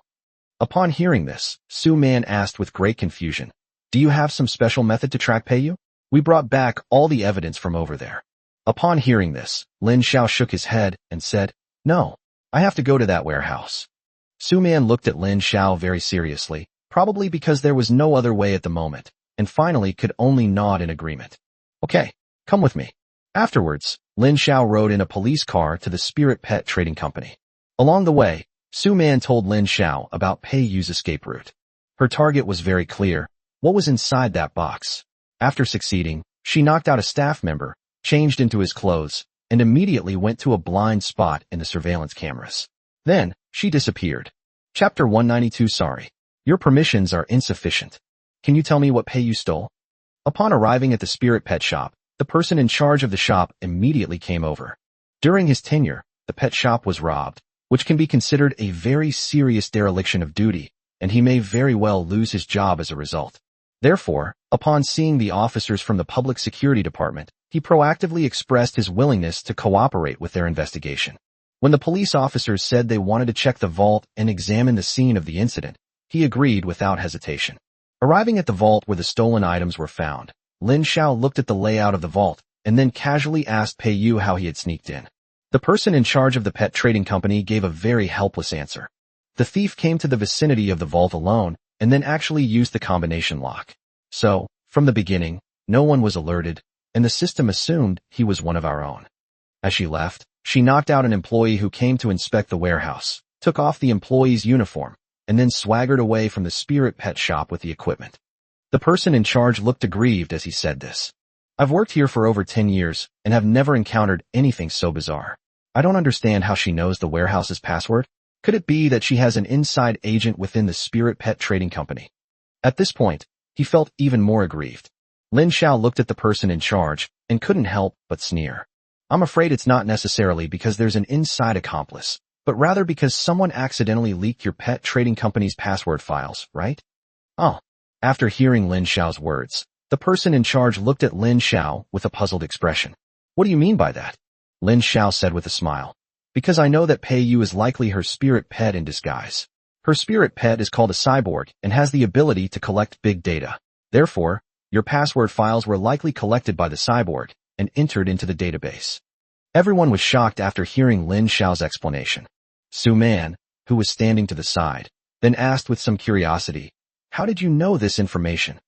Speaker 1: Upon hearing this, Su Man asked with great confusion, do you have some special method to track Peiyu? We brought back all the evidence from over there. Upon hearing this, Lin Xiao shook his head and said, no, I have to go to that warehouse. Su Man looked at Lin Xiao very seriously, probably because there was no other way at the moment, and finally could only nod in agreement. Okay, come with me. Afterwards, Lin Xiao rode in a police car to the Spirit Pet Trading Company. Along the way, Su Man told Lin Xiao about Peiyu's escape route. Her target was very clear. What was inside that box? After succeeding, she knocked out a staff member, changed into his clothes, and immediately went to a blind spot in the surveillance cameras. Then, she disappeared. Chapter 192 Sorry. Your permissions are insufficient. Can you tell me what Peiyu stole? Upon arriving at the Spirit Pet Shop, the person in charge of the shop immediately came over. During his tenure, the pet shop was robbed, which can be considered a very serious dereliction of duty, and he may very well lose his job as a result. Therefore, upon seeing the officers from the Public Security Department, he proactively expressed his willingness to cooperate with their investigation. When the police officers said they wanted to check the vault and examine the scene of the incident, he agreed without hesitation. Arriving at the vault where the stolen items were found, Lin Xiao looked at the layout of the vault and then casually asked Peiyu how he had sneaked in. The person in charge of the pet trading company gave a very helpless answer. The thief came to the vicinity of the vault alone and then actually used the combination lock. So, from the beginning, no one was alerted, and the system assumed he was one of our own. As she left, she knocked out an employee who came to inspect the warehouse, took off the employee's uniform, and then swaggered away from the Spirit Pet Shop with the equipment. The person in charge looked aggrieved as he said this. I've worked here for over 10 years and have never encountered anything so bizarre. I don't understand how she knows the warehouse's password. Could it be that she has an inside agent within the Spirit Pet Trading Company? At this point, he felt even more aggrieved. Lin Xiao looked at the person in charge and couldn't help but sneer. I'm afraid it's not necessarily because there's an inside accomplice, but rather because someone accidentally leaked your pet trading company's password files, right? Oh. After hearing Lin Xiao's words, the person in charge looked at Lin Xiao with a puzzled expression. What do you mean by that? Lin Xiao said with a smile. Because I know that Peiyu is likely her spirit pet in disguise. Her spirit pet is called a cyborg and has the ability to collect big data. Therefore, your password files were likely collected by the cyborg and entered into the database. Everyone was shocked after hearing Lin Xiao's explanation. Su Man, who was standing to the side, then asked with some curiosity, how did you know this information?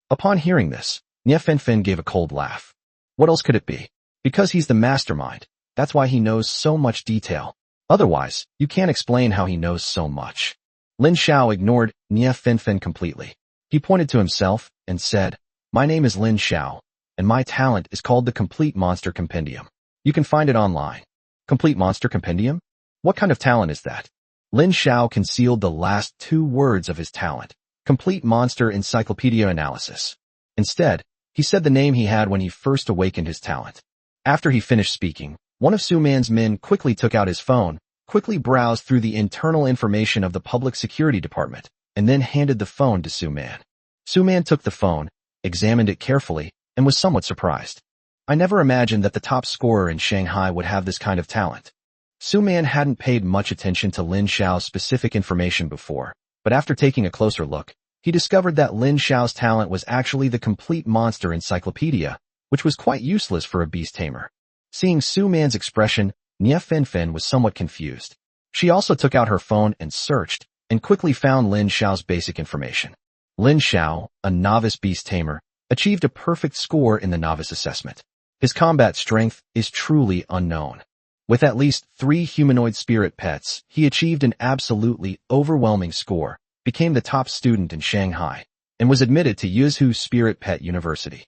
Speaker 1: Upon hearing this, Nie Fenfen gave a cold laugh. What else could it be? Because he's the mastermind. That's why he knows so much detail. Otherwise, you can't explain how he knows so much. Lin Xiao ignored Nie Fenfen completely. He pointed to himself and said, my name is Lin Xiao, and my talent is called the Complete Monster Compendium. You can find it online. Complete Monster Compendium? What kind of talent is that? Lin Xiao concealed the last two words of his talent. Complete Monster Encyclopedia Analysis. Instead, he said the name he had when he first awakened his talent. After he finished speaking, one of Su Man's men quickly took out his phone, quickly browsed through the internal information of the Public Security Department, and then handed the phone to Su Man. Su Man took the phone, examined it carefully, and was somewhat surprised. I never imagined that the top scorer in Shanghai would have this kind of talent. Su Man hadn't paid much attention to Lin Xiao's specific information before, but after taking a closer look, he discovered that Lin Xiao's talent was actually the Complete Monster Encyclopedia, which was quite useless for a beast tamer. Seeing Su Man's expression, Nie Fenfen was somewhat confused. She also took out her phone and searched, and quickly found Lin Xiao's basic information. Lin Xiao, a novice beast tamer, achieved a perfect score in the novice assessment. His combat strength is truly unknown. With at least 3 humanoid spirit pets, he achieved an absolutely overwhelming score, became the top student in Shanghai, and was admitted to Yuzhou Spirit Pet University.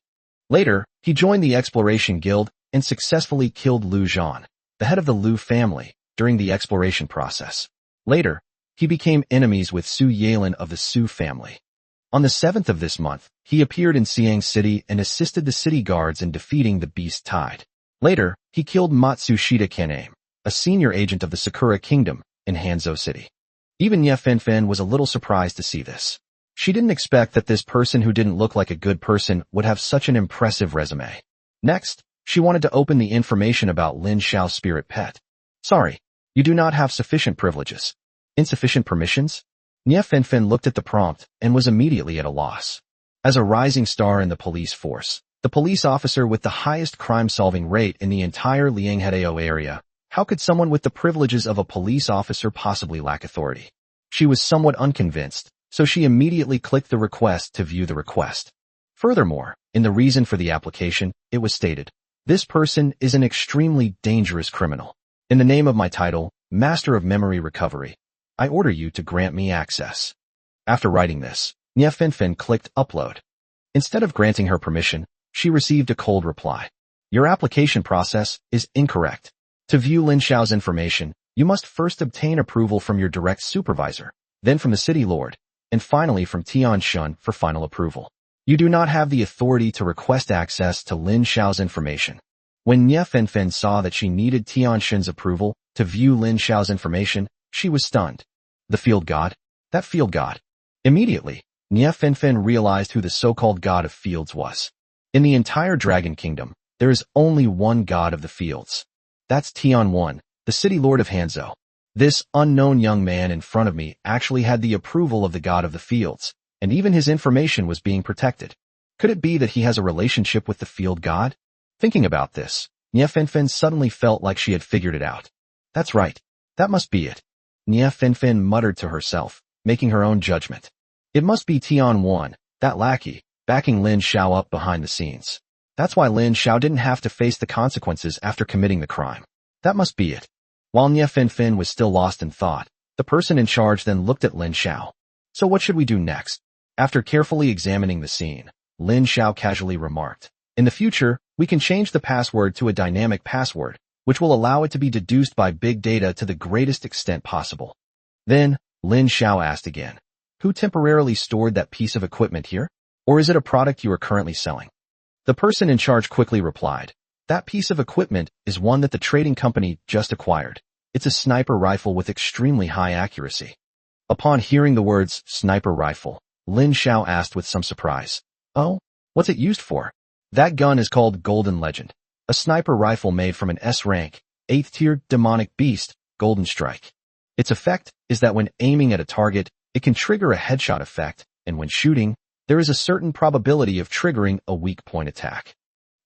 Speaker 1: Later, he joined the Exploration Guild and successfully killed Lu Zhan, the head of the Lu family, during the exploration process. Later, he became enemies with Su Yalin of the Su family. On the 7th of this month, he appeared in Xiang City and assisted the city guards in defeating the Beast Tide. Later, he killed Matsushita Kaname, a senior agent of the Sakura Kingdom, in Hanzhou City. Even Ye Fenfen was a little surprised to see this. She didn't expect that this person who didn't look like a good person would have such an impressive resume. Next, she wanted to open the information about Lin Xiao's spirit pet. Sorry, you do not have sufficient privileges. Insufficient permissions? Ye Fenfen looked at the prompt and was immediately at a loss. As a rising star in the police force, the police officer with the highest crime-solving rate in the entire Lianghedao area, how could someone with the privileges of a police officer possibly lack authority? She was somewhat unconvinced, so she immediately clicked the request to view the request. Furthermore, in the reason for the application, it was stated, "This person is an extremely dangerous criminal. In the name of my title, Master of Memory Recovery, I order you to grant me access." After writing this, Ye Fenfen clicked Upload. Instead of granting her permission, she received a cold reply. Your application process is incorrect. To view Lin Xiao's information, you must first obtain approval from your direct supervisor, then from the city lord, and finally from Tian Shun for final approval. You do not have the authority to request access to Lin Xiao's information. When Ye Fenfen saw that she needed Tian Shun's approval to view Lin Xiao's information, she was stunned. The field god? That field god. Immediately, Ye Fenfen realized who the so-called god of fields was. In the entire Dragon Kingdom, there is only one god of the fields. That's Tian Wan, the city lord of Hanzhou. This unknown young man in front of me actually had the approval of the god of the fields, and even his information was being protected. Could it be that he has a relationship with the field god? Thinking about this, Ye Fenfen suddenly felt like she had figured it out. That's right. That must be it. Ye Fenfen muttered to herself, making her own judgment. It must be Tian Wan, that lackey, backing Lin Xiao up behind the scenes. That's why Lin Xiao didn't have to face the consequences after committing the crime. That must be it. While Ye Fenfen was still lost in thought, the person in charge then looked at Lin Xiao. So what should we do next? After carefully examining the scene, Lin Xiao casually remarked, in the future, we can change the password to a dynamic password, which will allow it to be deduced by big data to the greatest extent possible. Then, Lin Xiao asked again, who temporarily stored that piece of equipment here? Or is it a product you are currently selling? The person in charge quickly replied, that piece of equipment is one that the trading company just acquired. It's a sniper rifle with extremely high accuracy. Upon hearing the words sniper rifle, Lin Xiao asked with some surprise, oh, what's it used for? That gun is called Golden Legend, a sniper rifle made from an S-rank, 8th tier demonic beast, Golden Strike. Its effect is that when aiming at a target, it can trigger a headshot effect, and when shooting, there is a certain probability of triggering a weak point attack.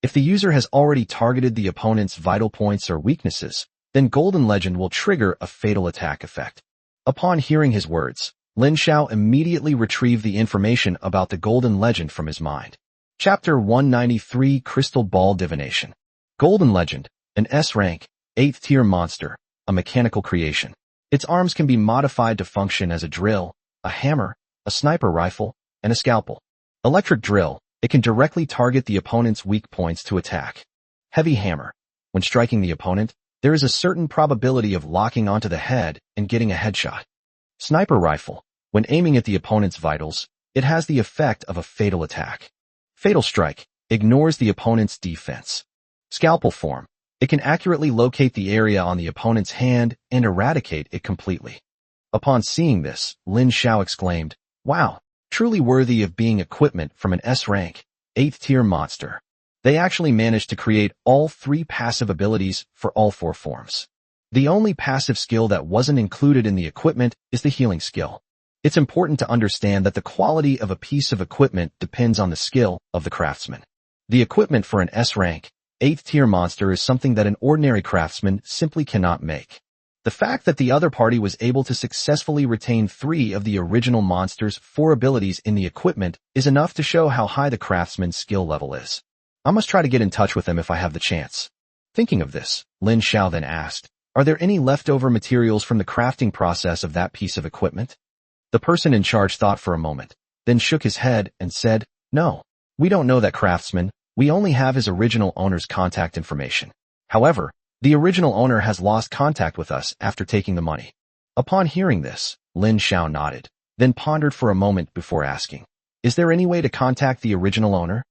Speaker 1: If the user has already targeted the opponent's vital points or weaknesses, then Golden Legend will trigger a fatal attack effect. Upon hearing his words, Lin Xiao immediately retrieved the information about the Golden Legend from his mind. Chapter 193 Crystal Ball Divination. Golden Legend, an S-rank, 8th tier monster, a mechanical creation. Its arms can be modified to function as a drill, a hammer, a sniper rifle, and a scalpel. Electric drill, it can directly target the opponent's weak points to attack. Heavy hammer, when striking the opponent, there is a certain probability of locking onto the head and getting a headshot. Sniper rifle, when aiming at the opponent's vitals, it has the effect of a fatal attack. Fatal strike, ignores the opponent's defense. Scalpel form, it can accurately locate the area on the opponent's hand and eradicate it completely. Upon seeing this, Lin Xiao exclaimed, wow, truly worthy of being equipment from an S-rank, 8th tier monster. They actually managed to create all 3 passive abilities for all 4 forms. The only passive skill that wasn't included in the equipment is the healing skill. It's important to understand that the quality of a piece of equipment depends on the skill of the craftsman. The equipment for an S-rank, 8th tier monster is something that an ordinary craftsman simply cannot make. The fact that the other party was able to successfully retain 3 of the original monster's 4 abilities in the equipment is enough to show how high the craftsman's skill level is. I must try to get in touch with them if I have the chance. Thinking of this, Lin Xiao then asked, "Are there any leftover materials from the crafting process of that piece of equipment?" The person in charge thought for a moment, then shook his head and said, "No, we don't know that craftsman. We only have his original owner's contact information. However, the original owner has lost contact with us after taking the money." Upon hearing this, Lin Xiao nodded, then pondered for a moment before asking, "Is there any way to contact the original owner?"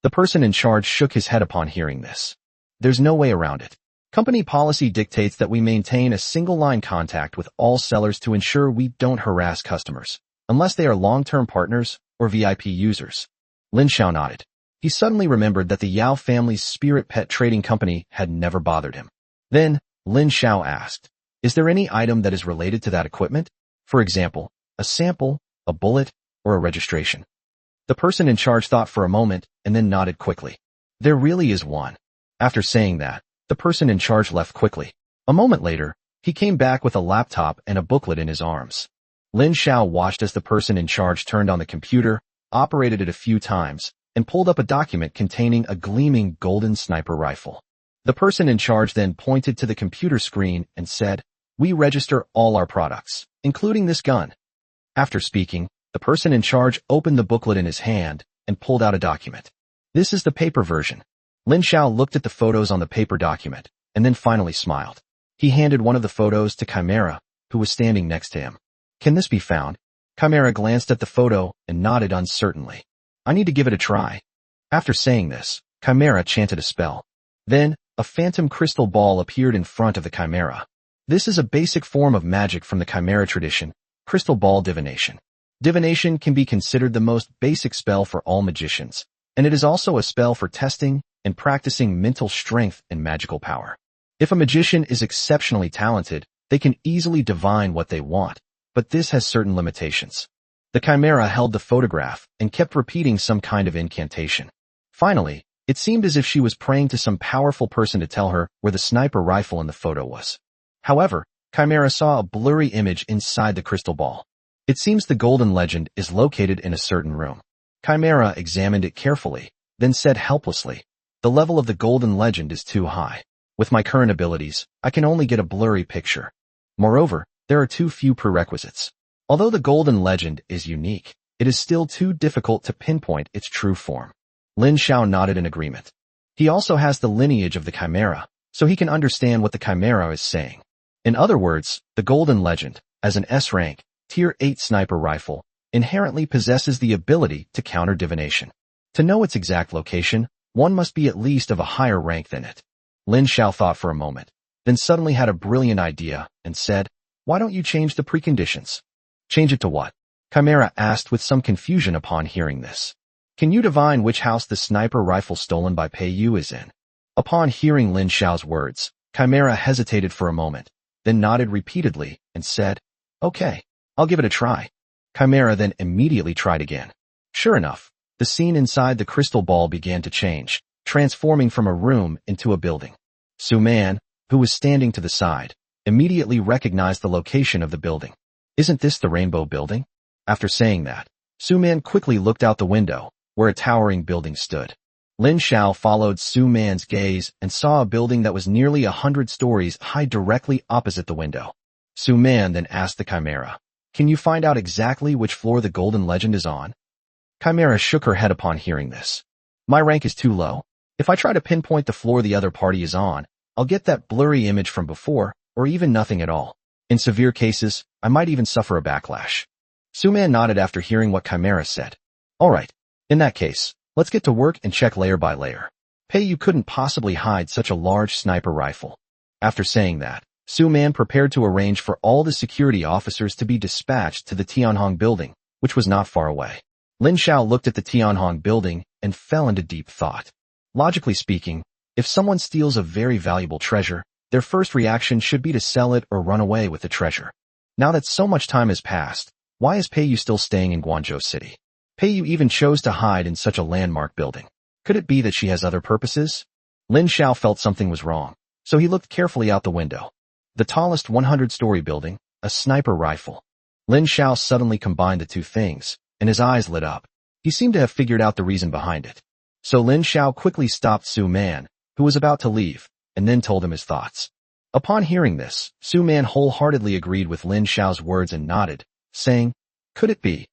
Speaker 1: The person in charge shook his head upon hearing this. "There's no way around it. Company policy dictates that we maintain a single-line contact with all sellers to ensure we don't harass customers, unless they are long-term partners or VIP users." Lin Xiao nodded. He suddenly remembered that the Yao family's spirit pet trading company had never bothered him. Then, Lin Xiao asked, "Is there any item that is related to that equipment? For example, a sample, a bullet, or a registration?" The person in charge thought for a moment and then nodded quickly. "There really is one." After saying that, the person in charge left quickly. A moment later, he came back with a laptop and a booklet in his arms. Lin Xiao watched as the person in charge turned on the computer, operated it a few times, and pulled up a document containing a gleaming golden sniper rifle. The person in charge then pointed to the computer screen and said, "We register all our products, including this gun." After speaking, the person in charge opened the booklet in his hand and pulled out a document. "This is the paper version." Lin Xiao looked at the photos on the paper document and then finally smiled. He handed one of the photos to Chimera, who was standing next to him. "Can this be found?" Chimera glanced at the photo and nodded uncertainly. "I need to give it a try." After saying this, Chimera chanted a spell. Then, a phantom crystal ball appeared in front of the Chimera. This is a basic form of magic from the Chimera tradition, crystal ball divination. Divination can be considered the most basic spell for all magicians, and it is also a spell for testing and practicing mental strength and magical power. If a magician is exceptionally talented, they can easily divine what they want, but this has certain limitations. The Chimera held the photograph and kept repeating some kind of incantation. Finally, it seemed as if she was praying to some powerful person to tell her where the sniper rifle in the photo was. However, Chimera saw a blurry image inside the crystal ball. It seems the golden legend is located in a certain room. Chimera examined it carefully, then said helplessly, "The level of the golden legend is too high. With my current abilities, I can only get a blurry picture. Moreover, there are too few prerequisites. Although the golden legend is unique, it is still too difficult to pinpoint its true form." Lin Xiao nodded in agreement. He also has the lineage of the Chimera, so he can understand what the Chimera is saying. In other words, the golden legend, as an S-rank, Tier 8 sniper rifle, inherently possesses the ability to counter divination. To know its exact location, one must be at least of a higher rank than it. Lin Xiao thought for a moment, then suddenly had a brilliant idea and said, "Why don't you change the preconditions?" "Change it to what?" Chimera asked with some confusion upon hearing this. "Can you divine which house the sniper rifle stolen by Pei Yu is in?" Upon hearing Lin Xiao's words, Chimera hesitated for a moment, then nodded repeatedly and said, "Okay, I'll give it a try." Chimera then immediately tried again. Sure enough, the scene inside the crystal ball began to change, transforming from a room into a building. Su Man, who was standing to the side, immediately recognized the location of the building. "Isn't this the Rainbow Building?" After saying that, Su Man quickly looked out the window, where a towering building stood. Lin Xiao followed Su Man's gaze and saw a building that was nearly 100 stories high directly opposite the window. Su Man then asked the Chimera, "Can you find out exactly which floor the golden legend is on?" Chimera shook her head upon hearing this. "My rank is too low. If I try to pinpoint the floor the other party is on, I'll get that blurry image from before, or even nothing at all. In severe cases, I might even suffer a backlash." Su Man nodded after hearing what Chimera said. "All right. In that case, let's get to work and check layer by layer. Pei Yu couldn't possibly hide such a large sniper rifle." After saying that, Su Man prepared to arrange for all the security officers to be dispatched to the Tianhong building, which was not far away. Lin Xiao looked at the Tianhong building and fell into deep thought. Logically speaking, if someone steals a very valuable treasure, their first reaction should be to sell it or run away with the treasure. Now that so much time has passed, why is Pei Yu still staying in Guangzhou City? Pei Yu even chose to hide in such a landmark building. Could it be that she has other purposes? Lin Xiao felt something was wrong, so he looked carefully out the window. The tallest 100-story building, a sniper rifle. Lin Xiao suddenly combined the two things, and his eyes lit up. He seemed to have figured out the reason behind it. So Lin Xiao quickly stopped Su Man, who was about to leave, and then told him his thoughts. Upon hearing this, Su Man wholeheartedly agreed with Lin Xiao's words and nodded, saying, "Could it be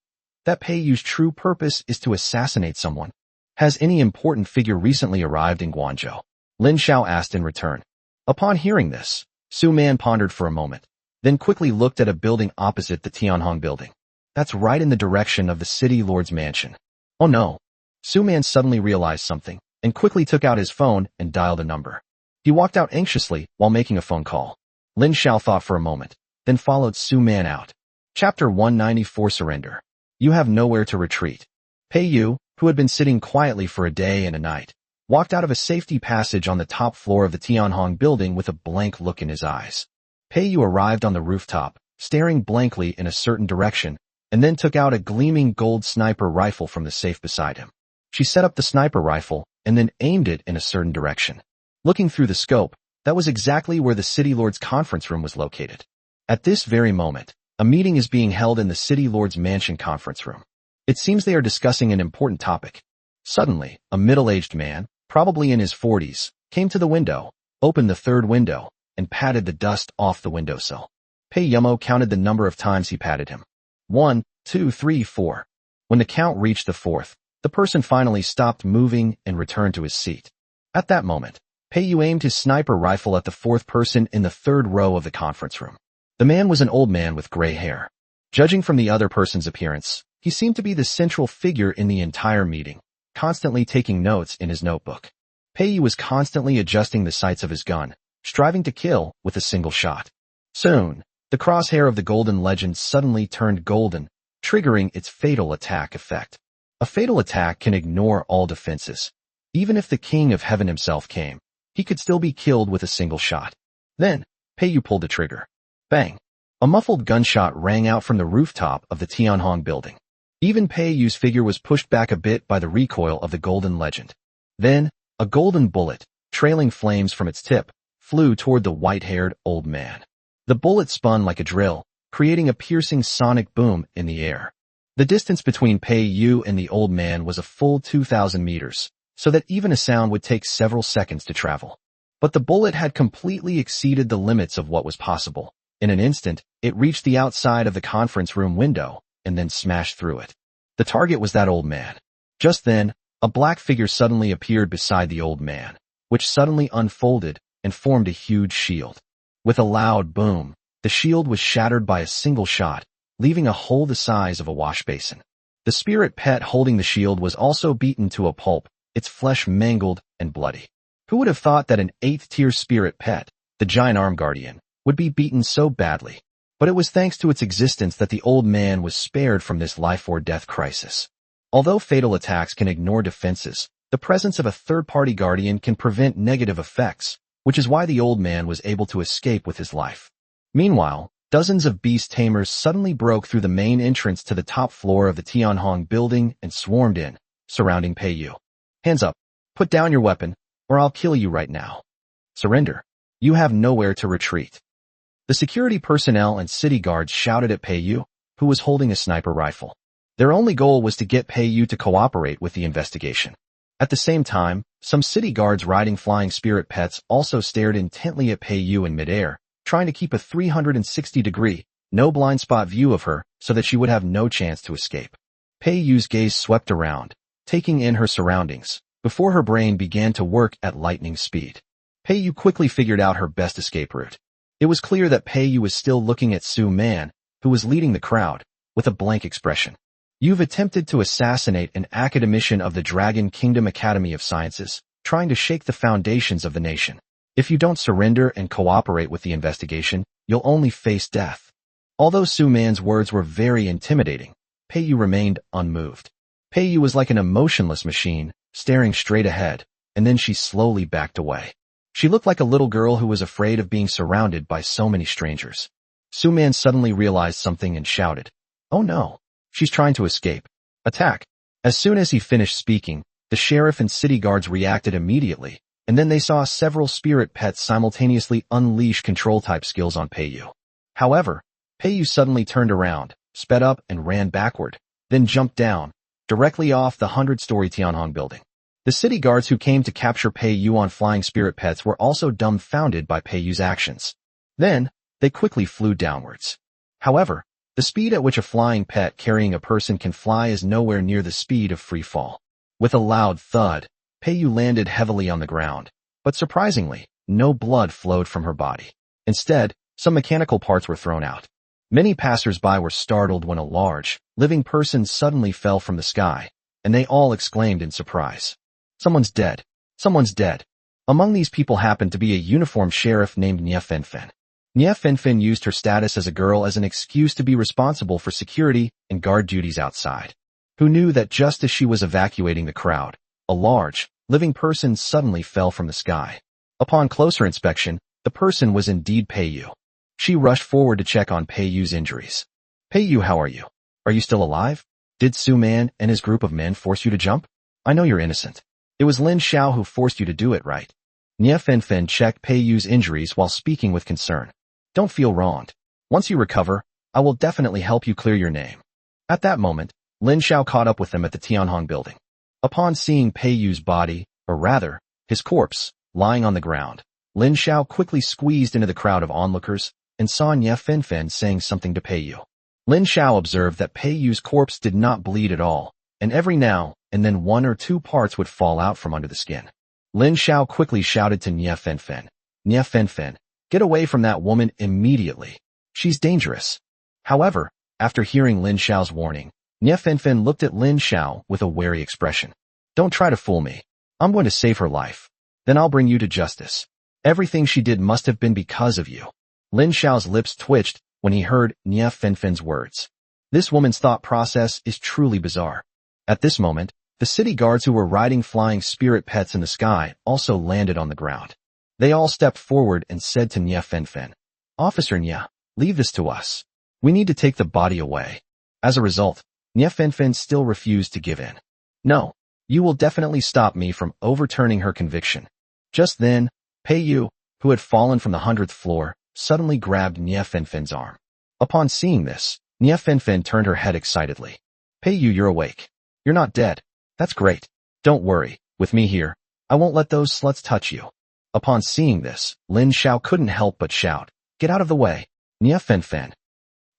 Speaker 1: that Pei Yu's true purpose is to assassinate someone? Has any important figure recently arrived in Guangzhou?" Lin Xiao asked in return. Upon hearing this, Su Man pondered for a moment, then quickly looked at a building opposite the Tianhong building. That's right in the direction of the city lord's mansion. Oh no. Su Man suddenly realized something, and quickly took out his phone and dialed a number. He walked out anxiously while making a phone call. Lin Xiao thought for a moment, then followed Su Man out. Chapter 194 Surrender. You have nowhere to retreat. Pei Yu, who had been sitting quietly for a day and a night, walked out of a safety passage on the top floor of the Tianhong building with a blank look in his eyes. Pei Yu arrived on the rooftop, staring blankly in a certain direction, and then took out a gleaming gold sniper rifle from the safe beside him. She set up the sniper rifle and then aimed it in a certain direction. Looking through the scope, that was exactly where the City Lord's conference room was located. At this very moment, a meeting is being held in the City Lord's mansion conference room. It seems they are discussing an important topic. Suddenly, a middle-aged man, probably in his 40s, came to the window, opened the third window, and patted the dust off the windowsill. Pei Yumo counted the number of times he patted him. 1, 2, 3, 4. When the count reached the fourth, the person finally stopped moving and returned to his seat. At that moment, Pei Yu aimed his sniper rifle at the fourth person in the third row of the conference room. The man was an old man with gray hair. Judging from the other person's appearance, he seemed to be the central figure in the entire meeting, constantly taking notes in his notebook. Pei Yu was constantly adjusting the sights of his gun, striving to kill with a single shot. Soon, the crosshair of the Golden Legend suddenly turned golden, triggering its fatal attack effect. A fatal attack can ignore all defenses. Even if the King of Heaven himself came, he could still be killed with a single shot. Then, Pei Yu pulled the trigger. Bang! A muffled gunshot rang out from the rooftop of the Tianhong building. Even Pei Yu's figure was pushed back a bit by the recoil of the Golden Legend. Then, a golden bullet, trailing flames from its tip, flew toward the white-haired old man. The bullet spun like a drill, creating a piercing sonic boom in the air. The distance between Pei Yu and the old man was a full 2,000 meters, so that even a sound would take several seconds to travel. But the bullet had completely exceeded the limits of what was possible. In an instant, it reached the outside of the conference room window, and then smashed through it. The target was that old man. Just then, a black figure suddenly appeared beside the old man, which suddenly unfolded and formed a huge shield. With a loud boom, the shield was shattered by a single shot, leaving a hole the size of a wash basin. The spirit pet holding the shield was also beaten to a pulp, its flesh mangled and bloody. Who would have thought that an 8th-tier spirit pet, the giant arm guardian, would be beaten so badly? But it was thanks to its existence that the old man was spared from this life-or-death crisis. Although fatal attacks can ignore defenses, the presence of a third-party guardian can prevent negative effects, which is why the old man was able to escape with his life. Meanwhile, dozens of beast tamers suddenly broke through the main entrance to the top floor of the Tianhong building and swarmed in, surrounding Pei Yu. Hands up. Put down your weapon, or I'll kill you right now. Surrender. You have nowhere to retreat. The security personnel and city guards shouted at Pei Yu, who was holding a sniper rifle. Their only goal was to get Pei Yu to cooperate with the investigation. At the same time, some city guards riding flying spirit pets also stared intently at Pei Yu in midair, trying to keep a 360-degree, no blind spot view of her so that she would have no chance to escape. Pei Yu's gaze swept around, taking in her surroundings, before her brain began to work at lightning speed. Pei Yu quickly figured out her best escape route. It was clear that Pei Yu was still looking at Su Man, who was leading the crowd, with a blank expression. You've attempted to assassinate an academician of the Dragon Kingdom Academy of Sciences, trying to shake the foundations of the nation. If you don't surrender and cooperate with the investigation, you'll only face death. Although Su Man's words were very intimidating, Pei Yu remained unmoved. Pei Yu was like an emotionless machine, staring straight ahead, and then she slowly backed away. She looked like a little girl who was afraid of being surrounded by so many strangers. Su Man suddenly realized something and shouted, "Oh no! She's trying to escape. Attack!" As soon as he finished speaking, the sheriff and city guards reacted immediately, and then they saw several spirit pets simultaneously unleash control-type skills on Peiyu. However, Peiyu suddenly turned around, sped up and ran backward, then jumped down, directly off the 100-story Tianhong building. The city guards who came to capture Peiyu on flying spirit pets were also dumbfounded by Peiyu's actions. Then, they quickly flew downwards. However, the speed at which a flying pet carrying a person can fly is nowhere near the speed of free fall. With a loud thud, Peiyu landed heavily on the ground, but surprisingly, no blood flowed from her body. Instead, some mechanical parts were thrown out. Many passers-by were startled when a large, living person suddenly fell from the sky, and they all exclaimed in surprise. "Someone's dead! Someone's dead!" Among these people happened to be a uniformed sheriff named Nie Fenfen. Nie Fenfen used her status as a girl as an excuse to be responsible for security and guard duties outside. Who knew that just as she was evacuating the crowd, a large, living person suddenly fell from the sky. Upon closer inspection, the person was indeed Peiyu. She rushed forward to check on Peiyu's injuries. "Peiyu, how are you? Are you still alive? Did Su Man and his group of men force you to jump? I know you're innocent. It was Lin Xiao who forced you to do it, right?" Nie Fenfen checked Peiyu's injuries while speaking with concern. "Don't feel wronged. Once you recover, I will definitely help you clear your name." At that moment, Lin Xiao caught up with them at the Tianhong building. Upon seeing Peiyu's body, or rather, his corpse, lying on the ground, Lin Xiao quickly squeezed into the crowd of onlookers and saw Nie Fenfen saying something to Peiyu. Lin Xiao observed that Peiyu's corpse did not bleed at all, and every now and then one or two parts would fall out from under the skin. Lin Xiao quickly shouted to Nie Fenfen, "Nie Fenfen, get away from that woman immediately. She's dangerous." However, after hearing Lin Xiao's warning, Nie Fenfen looked at Lin Xiao with a wary expression. "Don't try to fool me. I'm going to save her life. Then I'll bring you to justice. Everything she did must have been because of you." Lin Xiao's lips twitched when he heard Nie Fenfen's words. This woman's thought process is truly bizarre. At this moment, the city guards who were riding flying spirit pets in the sky also landed on the ground. They all stepped forward and said to Nie Fenfen, "Officer Nie, leave this to us. We need to take the body away." As a result, Nie Fenfen still refused to give in. "No, you will definitely stop me from overturning her conviction." Just then, Peiyu, who had fallen from the 100th floor, suddenly grabbed Nie Fenfen's arm. Upon seeing this, Nie Fenfen turned her head excitedly. "Peiyu, you're awake. You're not dead. That's great. Don't worry, with me here, I won't let those sluts touch you." Upon seeing this, Lin Xiao couldn't help but shout, "Get out of the way, Nie Fenfen."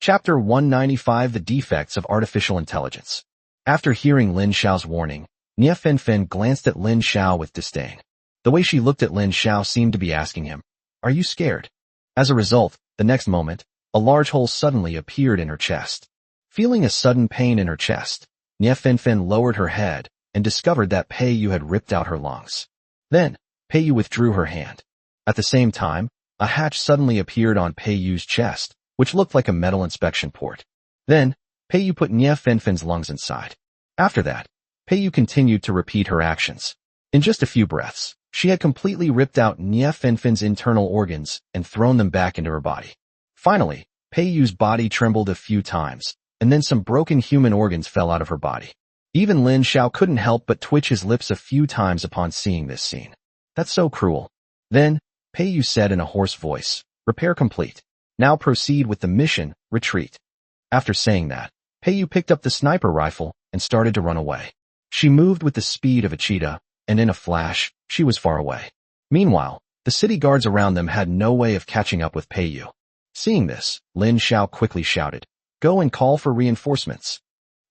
Speaker 1: Chapter 195: The Defects of Artificial Intelligence. After hearing Lin Xiao's warning, Nie Fenfen glanced at Lin Xiao with disdain. The way she looked at Lin Xiao seemed to be asking him, "Are you scared?" As a result, the next moment, a large hole suddenly appeared in her chest. Feeling a sudden pain in her chest, Nie Fenfen lowered her head and discovered that Peiyu had ripped out her lungs. Then, Peiyu withdrew her hand. At the same time, a hatch suddenly appeared on Peiyu's chest, which looked like a metal inspection port. Then, Peiyu put Nie Fenfen's lungs inside. After that, Peiyu continued to repeat her actions. In just a few breaths, she had completely ripped out Nie Fenfen's internal organs and thrown them back into her body. Finally, Peiyu's body trembled a few times, and then some broken human organs fell out of her body. Even Lin Xiao couldn't help but twitch his lips a few times upon seeing this scene. "That's so cruel." Then, Peiyu said in a hoarse voice, "Repair complete. Now proceed with the mission, retreat." After saying that, Peiyu picked up the sniper rifle and started to run away. She moved with the speed of a cheetah, and in a flash, she was far away. Meanwhile, the city guards around them had no way of catching up with Peiyu. Seeing this, Lin Xiao quickly shouted, "Go and call for reinforcements."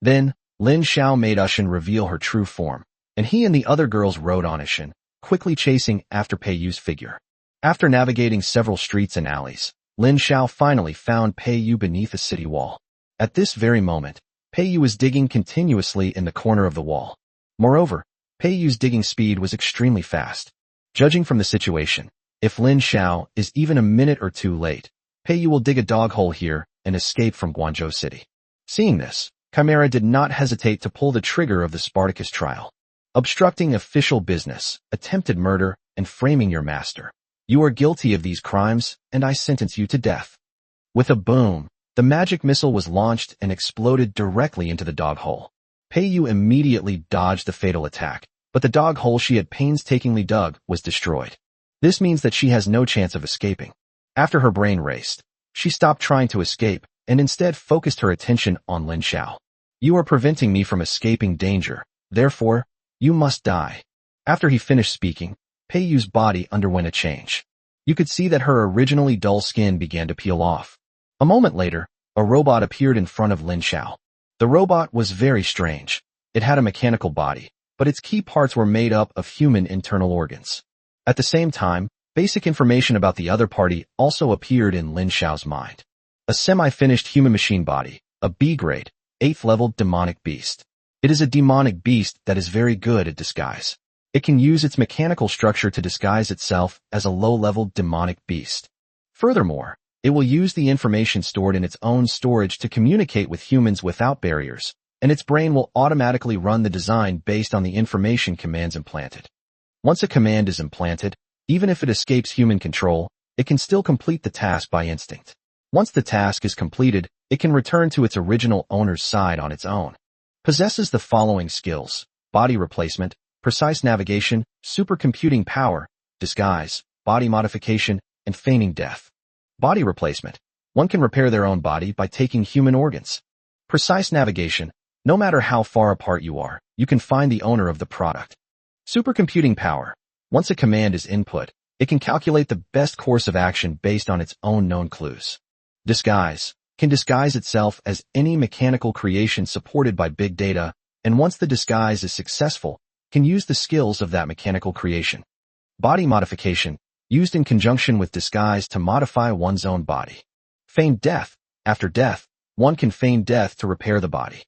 Speaker 1: Then, Lin Xiao made Ushin reveal her true form, and he and the other girls rode on Ushin, quickly chasing after Peiyu's figure. After navigating several streets and alleys, Lin Xiao finally found Peiyu beneath a city wall. At this very moment, Peiyu was digging continuously in the corner of the wall. Moreover, Peiyu's digging speed was extremely fast. Judging from the situation, if Lin Xiao is even a minute or two late, Peiyu will dig a dog hole here and escape from Guangzhou City. Seeing this, Chimera did not hesitate to pull the trigger of the Spartacus trial. Obstructing official business, attempted murder, and framing your master. You are guilty of these crimes, and I sentence you to death. With a boom, the magic missile was launched and exploded directly into the dog hole. Peiyu immediately dodged the fatal attack, but the dog hole she had painstakingly dug was destroyed. This means that she has no chance of escaping. After her brain raced, she stopped trying to escape and instead focused her attention on Lin Xiao. You are preventing me from escaping danger, therefore, you must die. After he finished speaking, Pei Yu's body underwent a change. You could see that her originally dull skin began to peel off. A moment later, a robot appeared in front of Lin Xiao. The robot was very strange. It had a mechanical body, but its key parts were made up of human internal organs. At the same time, basic information about the other party also appeared in Lin Xiao's mind. A semi-finished human-machine body, a B-grade, 8th-level demonic beast. It is a demonic beast that is very good at disguise. It can use its mechanical structure to disguise itself as a low-level demonic beast. Furthermore, it will use the information stored in its own storage to communicate with humans without barriers, and its brain will automatically run the design based on the information commands implanted. Once a command is implanted, even if it escapes human control, it can still complete the task by instinct. Once the task is completed, it can return to its original owner's side on its own. Possesses the following skills: body replacement, precise navigation, supercomputing power, disguise, body modification, and feigning death. Body replacement. One can repair their own body by taking human organs. Precise navigation. No matter how far apart you are, you can find the owner of the product. Supercomputing power. Once a command is input, it can calculate the best course of action based on its own known clues. Disguise. Can disguise itself as any mechanical creation supported by big data, and once the disguise is successful, can use the skills of that mechanical creation. Body modification. Used in conjunction with disguise to modify one's own body. Feign death. After death, one can feign death to repair the body.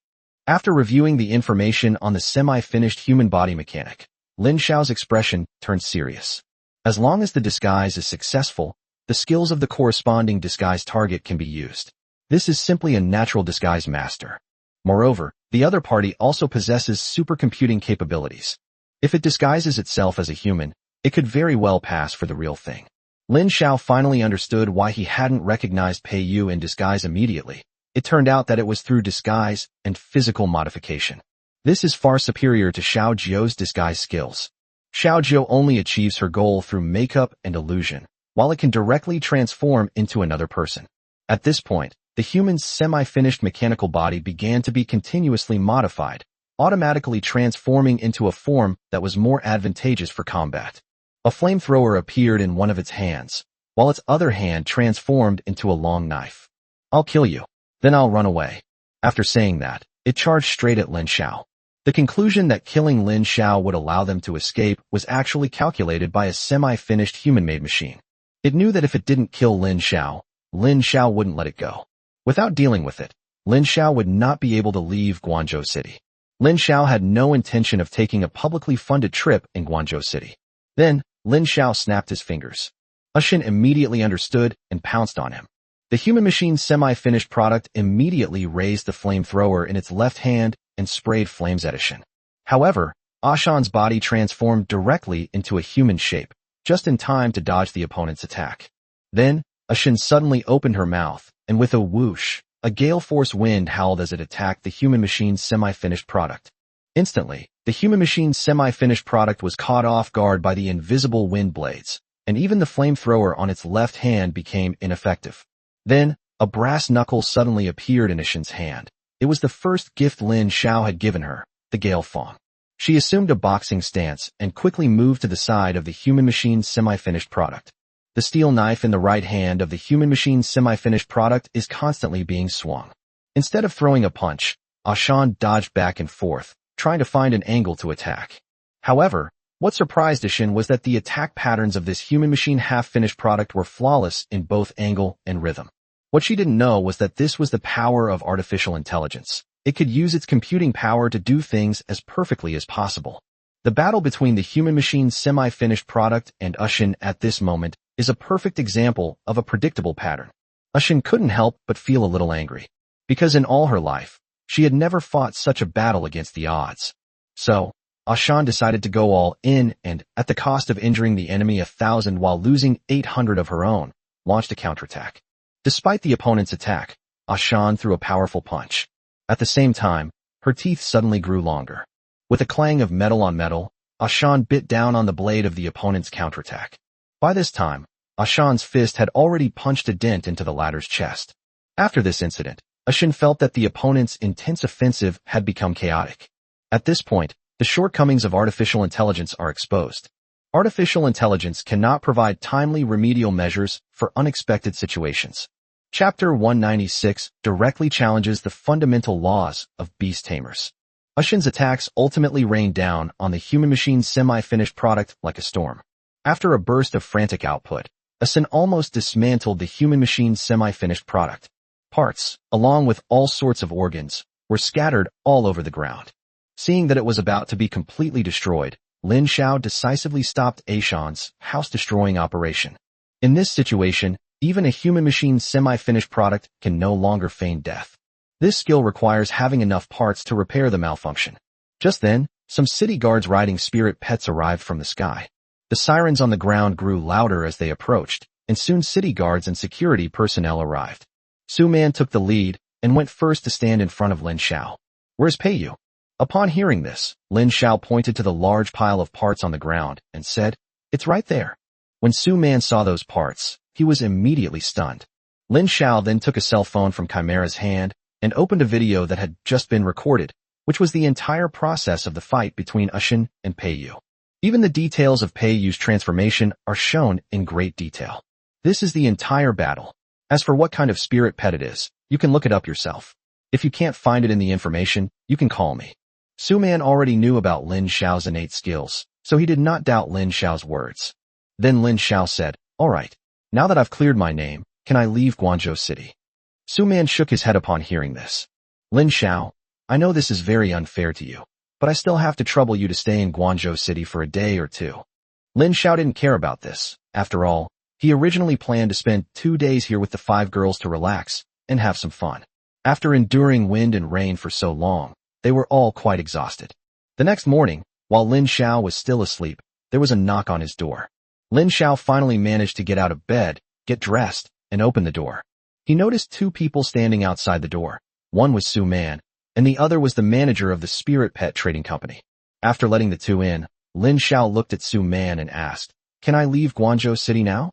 Speaker 1: After reviewing the information on the semi-finished human body mechanic, Lin Xiao's expression turned serious. As long as the disguise is successful, the skills of the corresponding disguise target can be used. This is simply a natural disguise master. Moreover, the other party also possesses supercomputing capabilities. If it disguises itself as a human, it could very well pass for the real thing. Lin Xiao finally understood why he hadn't recognized Pei Yu in disguise immediately. It turned out that it was through disguise and physical modification. This is far superior to Xiao Jiu's disguise skills. Xiao Jiu only achieves her goal through makeup and illusion, while it can directly transform into another person. At this point, the human's semi-finished mechanical body began to be continuously modified, automatically transforming into a form that was more advantageous for combat. A flamethrower appeared in one of its hands, while its other hand transformed into a long knife. I'll kill you. Then I'll run away. After saying that, it charged straight at Lin Xiao. The conclusion that killing Lin Xiao would allow them to escape was actually calculated by a semi-finished human-made machine. It knew that if it didn't kill Lin Xiao wouldn't let it go. Without dealing with it, Lin Xiao would not be able to leave Guangzhou City. Lin Xiao had no intention of taking a publicly funded trip in Guangzhou City. Then, Lin Xiao snapped his fingers. Ushin immediately understood and pounced on him. The human machine's semi-finished product immediately raised the flamethrower in its left hand and sprayed flames at Ushin. However, Ashan's body transformed directly into a human shape, just in time to dodge the opponent's attack. Then, Ushin suddenly opened her mouth, and with a whoosh, a gale force wind howled as it attacked the human machine's semi-finished product. Instantly, the human machine's semi-finished product was caught off guard by the invisible wind blades, and even the flamethrower on its left hand became ineffective. Then, a brass knuckle suddenly appeared in Ushin's hand. It was the first gift Lin Xiao had given her, the Gale Fong. She assumed a boxing stance and quickly moved to the side of the human machine's semi-finished product. The steel knife in the right hand of the human machine's semi-finished product is constantly being swung. Instead of throwing a punch, Ashan dodged back and forth, trying to find an angle to attack. However, what surprised Ushin was that the attack patterns of this human-machine half-finished product were flawless in both angle and rhythm. What she didn't know was that this was the power of artificial intelligence. It could use its computing power to do things as perfectly as possible. The battle between the human-machine's semi-finished product and Ushin at this moment is a perfect example of a predictable pattern. Ushin couldn't help but feel a little angry, because in all her life, she had never fought such a battle against the odds. So, Ashan decided to go all in and, at the cost of injuring the enemy 1,000 while losing 800 of her own, launched a counterattack. Despite the opponent's attack, Ashan threw a powerful punch. At the same time, her teeth suddenly grew longer. With a clang of metal on metal, Ashan bit down on the blade of the opponent's counterattack. By this time, Ashan's fist had already punched a dent into the latter's chest. After this incident, Ashan felt that the opponent's intense offensive had become chaotic. At this point, the shortcomings of artificial intelligence are exposed. Artificial intelligence cannot provide timely remedial measures for unexpected situations. Chapter 196 directly challenges the fundamental laws of beast tamers. Ashan's attacks ultimately rained down on the human-machine semi-finished product like a storm. After a burst of frantic output, Ashan almost dismantled the human-machine semi-finished product. Parts, along with all sorts of organs, were scattered all over the ground. Seeing that it was about to be completely destroyed, Lin Xiao decisively stopped Ashan's house-destroying operation. In this situation, even a human-machine semi-finished product can no longer feign death. This skill requires having enough parts to repair the malfunction. Just then, some city guards riding spirit pets arrived from the sky. The sirens on the ground grew louder as they approached, and soon city guards and security personnel arrived. Su Man took the lead and went first to stand in front of Lin Xiao. "Where's Peiyu?" Upon hearing this, Lin Xiao pointed to the large pile of parts on the ground and said, "It's right there." When Su Man saw those parts, he was immediately stunned. Lin Xiao then took a cell phone from Chimera's hand and opened a video that had just been recorded, which was the entire process of the fight between Ashan and Peiyu. Even the details of Peiyu's transformation are shown in great detail. This is the entire battle. As for what kind of spirit pet it is, you can look it up yourself. If you can't find it in the information, you can call me. Su Man already knew about Lin Xiao's innate skills, so he did not doubt Lin Xiao's words. Then Lin Xiao said, "All right, now that I've cleared my name, can I leave Guangzhou City?" Su Man shook his head upon hearing this. "Lin Xiao, I know this is very unfair to you, but I still have to trouble you to stay in Guangzhou City for a day or two." Lin Xiao didn't care about this. After all, he originally planned to spend 2 days here with the 5 girls to relax and have some fun. After enduring wind and rain for so long, they were all quite exhausted. The next morning, while Lin Xiao was still asleep, there was a knock on his door. Lin Xiao finally managed to get out of bed, get dressed, and open the door. He noticed 2 people standing outside the door. One was Su Man, and the other was the manager of the Spirit Pet Trading Company. After letting the 2 in, Lin Xiao looked at Su Man and asked, "Can I leave Guangzhou City now?"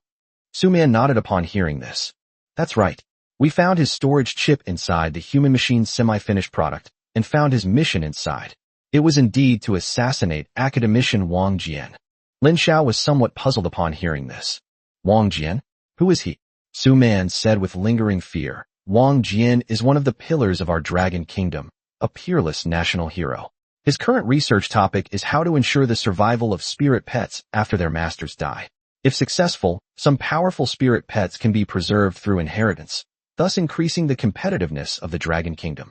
Speaker 1: Su Man nodded upon hearing this. "That's right. We found his storage chip inside the human-machine semi-finished product, and found his mission inside. It was indeed to assassinate academician Wang Jian." Lin Xiao was somewhat puzzled upon hearing this. "Wang Jian? Who is he?" Su Man said with lingering fear. "Wang Jian is one of the pillars of our Dragon Kingdom, a peerless national hero. His current research topic is how to ensure the survival of spirit pets after their masters die. If successful, some powerful spirit pets can be preserved through inheritance, thus increasing the competitiveness of the Dragon Kingdom."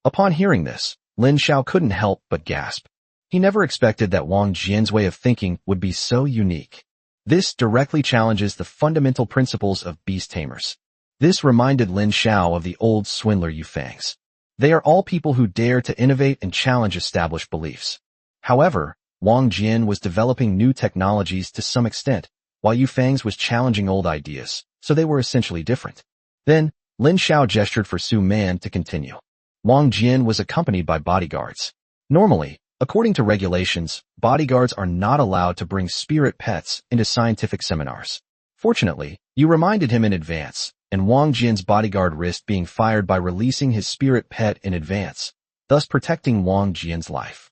Speaker 1: Upon hearing this, Lin Xiao couldn't help but gasp. He never expected that Wang Jian's way of thinking would be so unique. This directly challenges the fundamental principles of beast tamers. This reminded Lin Xiao of the old swindler Yufangs. They are all people who dare to innovate and challenge established beliefs. However, Wang Jian was developing new technologies to some extent, while Yufangs was challenging old ideas, so they were essentially different. Then, Lin Xiao gestured for Su Man to continue. Wang Jian was accompanied by bodyguards. Normally, according to regulations, bodyguards are not allowed to bring spirit pets into scientific seminars. Fortunately, you reminded him in advance, and Wang Jian's bodyguard risked being fired by releasing his spirit pet in advance, thus protecting Wang Jian's life.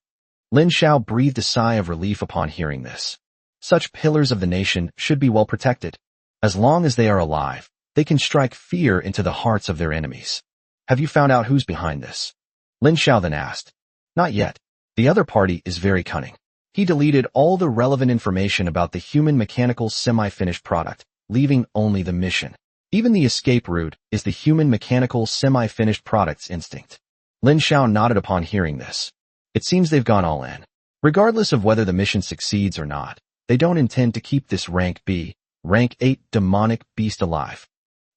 Speaker 1: Lin Xiao breathed a sigh of relief upon hearing this. Such pillars of the nation should be well protected. As long as they are alive, they can strike fear into the hearts of their enemies. "Have you found out who's behind this?" Lin Xiao then asked. "Not yet. The other party is very cunning. He deleted all the relevant information about the human mechanical semi-finished product, leaving only the mission. Even the escape route is the human mechanical semi-finished product's instinct." Lin Xiao nodded upon hearing this. It seems they've gone all in. Regardless of whether the mission succeeds or not, they don't intend to keep this rank 8 demonic beast alive.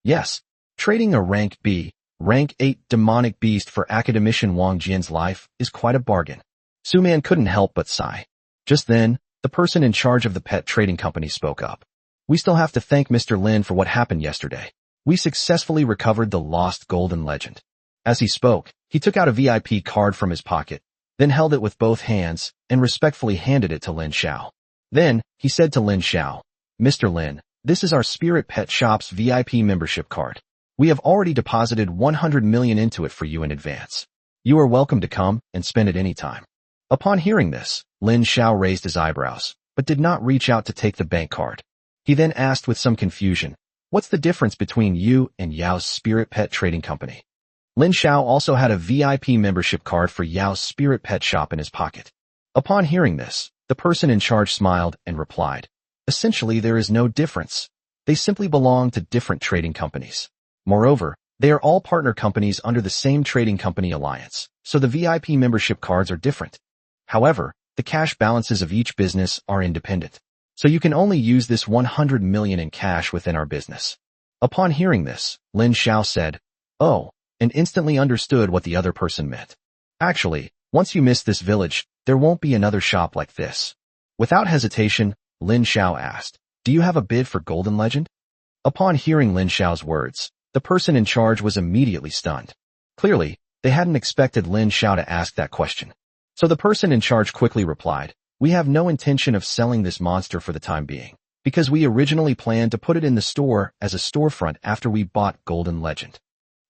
Speaker 1: Yes, trading a rank 8 demonic beast for academician Wang Jian's life is quite a bargain. Su Man couldn't help but sigh. Just then, the person in charge of the pet trading company spoke up. "We still have to thank Mr. Lin for what happened yesterday. We successfully recovered the lost golden legend." As he spoke, he took out a VIP card from his pocket, then held it with both hands and respectfully handed it to Lin Xiao. Then, he said to Lin Xiao, "Mr. Lin, this is our Spirit Pet Shop's VIP membership card. We have already deposited 100 million into it for you in advance. You are welcome to come and spend it any time." Upon hearing this, Lin Xiao raised his eyebrows, but did not reach out to take the bank card. He then asked with some confusion, "What's the difference between you and Yao's Spirit Pet Trading Company?" Lin Xiao also had a VIP membership card for Yao's Spirit Pet Shop in his pocket. Upon hearing this, the person in charge smiled and replied, "Essentially, there is no difference. They simply belong to different trading companies. Moreover, they are all partner companies under the same trading company alliance, so the VIP membership cards are different. However, the cash balances of each business are independent, so you can only use this 100 million in cash within our business." Upon hearing this, Lin Xiao said, "Oh," and instantly understood what the other person meant. "Actually, once you miss this village, there won't be another shop like this." Without hesitation, Lin Xiao asked, "Do you have a bid for Golden Legend?" Upon hearing Lin Xiao's words, the person in charge was immediately stunned. Clearly, they hadn't expected Lin Xiao to ask that question. So the person in charge quickly replied, "We have no intention of selling this monster for the time being, because we originally planned to put it in the store as a storefront after we bought Golden Legend."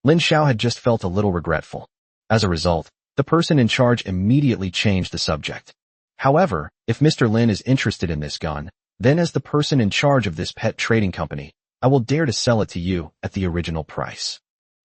Speaker 1: Lin Xiao had just felt a little regretful. As a result, the person in charge immediately changed the subject. "However, if Mr. Lin is interested in this gun, then as the person in charge of this pet trading company, I will dare to sell it to you at the original price."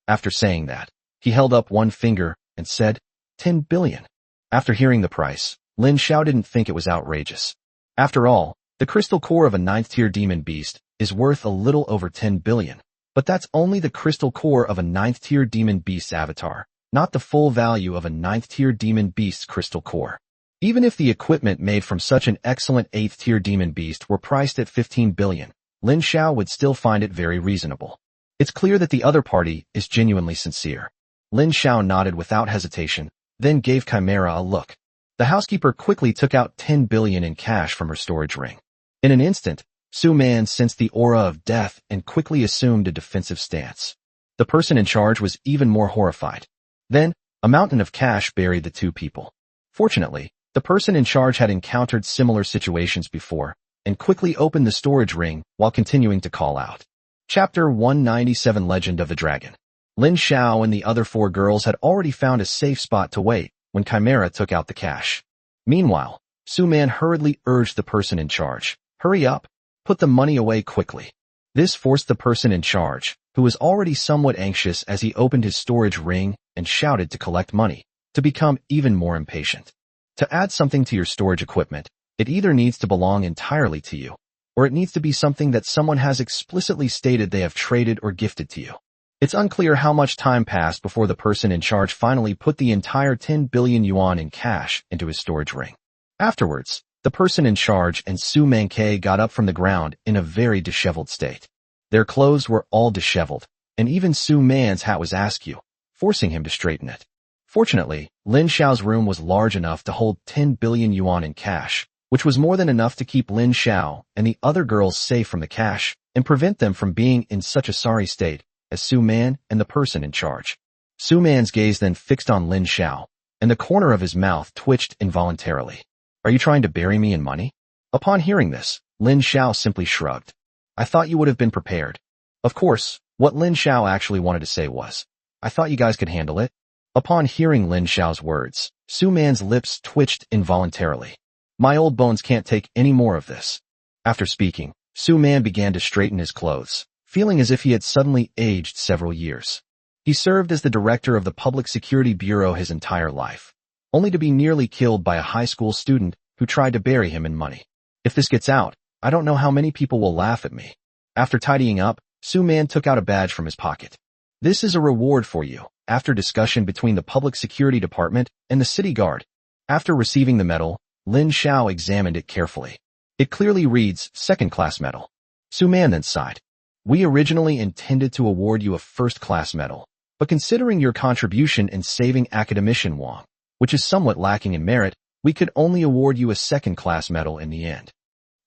Speaker 1: After saying that, he held up one finger and said, 10 billion. After hearing the price, Lin Xiao didn't think it was outrageous. After all, the crystal core of a 9th-tier demon beast is worth a little over 10 billion, but that's only the crystal core of a 9th-tier demon beast's avatar, not the full value of a 9th-tier demon beast's crystal core. Even if the equipment made from such an excellent 8th-tier demon beast were priced at 15 billion, Lin Xiao would still find it very reasonable. It's clear that the other party is genuinely sincere. Lin Xiao nodded without hesitation, then gave Chimera a look. The housekeeper quickly took out 10 billion in cash from her storage ring. In an instant, Su Man sensed the aura of death and quickly assumed a defensive stance. The person in charge was even more horrified. Then, a mountain of cash buried the two people. Fortunately, the person in charge had encountered similar situations before, and quickly opened the storage ring while continuing to call out. Chapter 197 Legend of the Dragon. Lin Xiao and the other 4 girls had already found a safe spot to wait when Chimera took out the cash. Meanwhile, Su Man hurriedly urged the person in charge, "Hurry up, put the money away quickly." This forced the person in charge, who was already somewhat anxious as he opened his storage ring and shouted to collect money, to become even more impatient. To add something to your storage equipment, it either needs to belong entirely to you, or it needs to be something that someone has explicitly stated they have traded or gifted to you. It's unclear how much time passed before the person in charge finally put the entire 10 billion yuan in cash into his storage ring. Afterwards, the person in charge and Su Mankei got up from the ground in a very disheveled state. Their clothes were all disheveled, and even Su Man's hat was askew, forcing him to straighten it. Fortunately, Lin Xiao's room was large enough to hold 10 billion yuan in cash, which was more than enough to keep Lin Xiao and the other girls safe from the cash and prevent them from being in such a sorry state as Su Man and the person in charge. Su Man's gaze then fixed on Lin Xiao, and the corner of his mouth twitched involuntarily. "Are you trying to bury me in money?" Upon hearing this, Lin Xiao simply shrugged. "I thought you would have been prepared." Of course, what Lin Xiao actually wanted to say was, "I thought you guys could handle it." Upon hearing Lin Xiao's words, Su Man's lips twitched involuntarily. "My old bones can't take any more of this." After speaking, Su Man began to straighten his clothes, feeling as if he had suddenly aged several years. He served as the director of the Public Security Bureau his entire life, only to be nearly killed by a high school student who tried to bury him in money. If this gets out, I don't know how many people will laugh at me. After tidying up, Su Man took out a badge from his pocket. "This is a reward for you, after discussion between the Public Security Department and the City Guard." After receiving the medal, Lin Xiao examined it carefully. It clearly reads, "Second-class medal." Su Man then sighed. "We originally intended to award you a first-class medal, but considering your contribution in saving Academician Wang, which is somewhat lacking in merit, we could only award you a second-class medal in the end."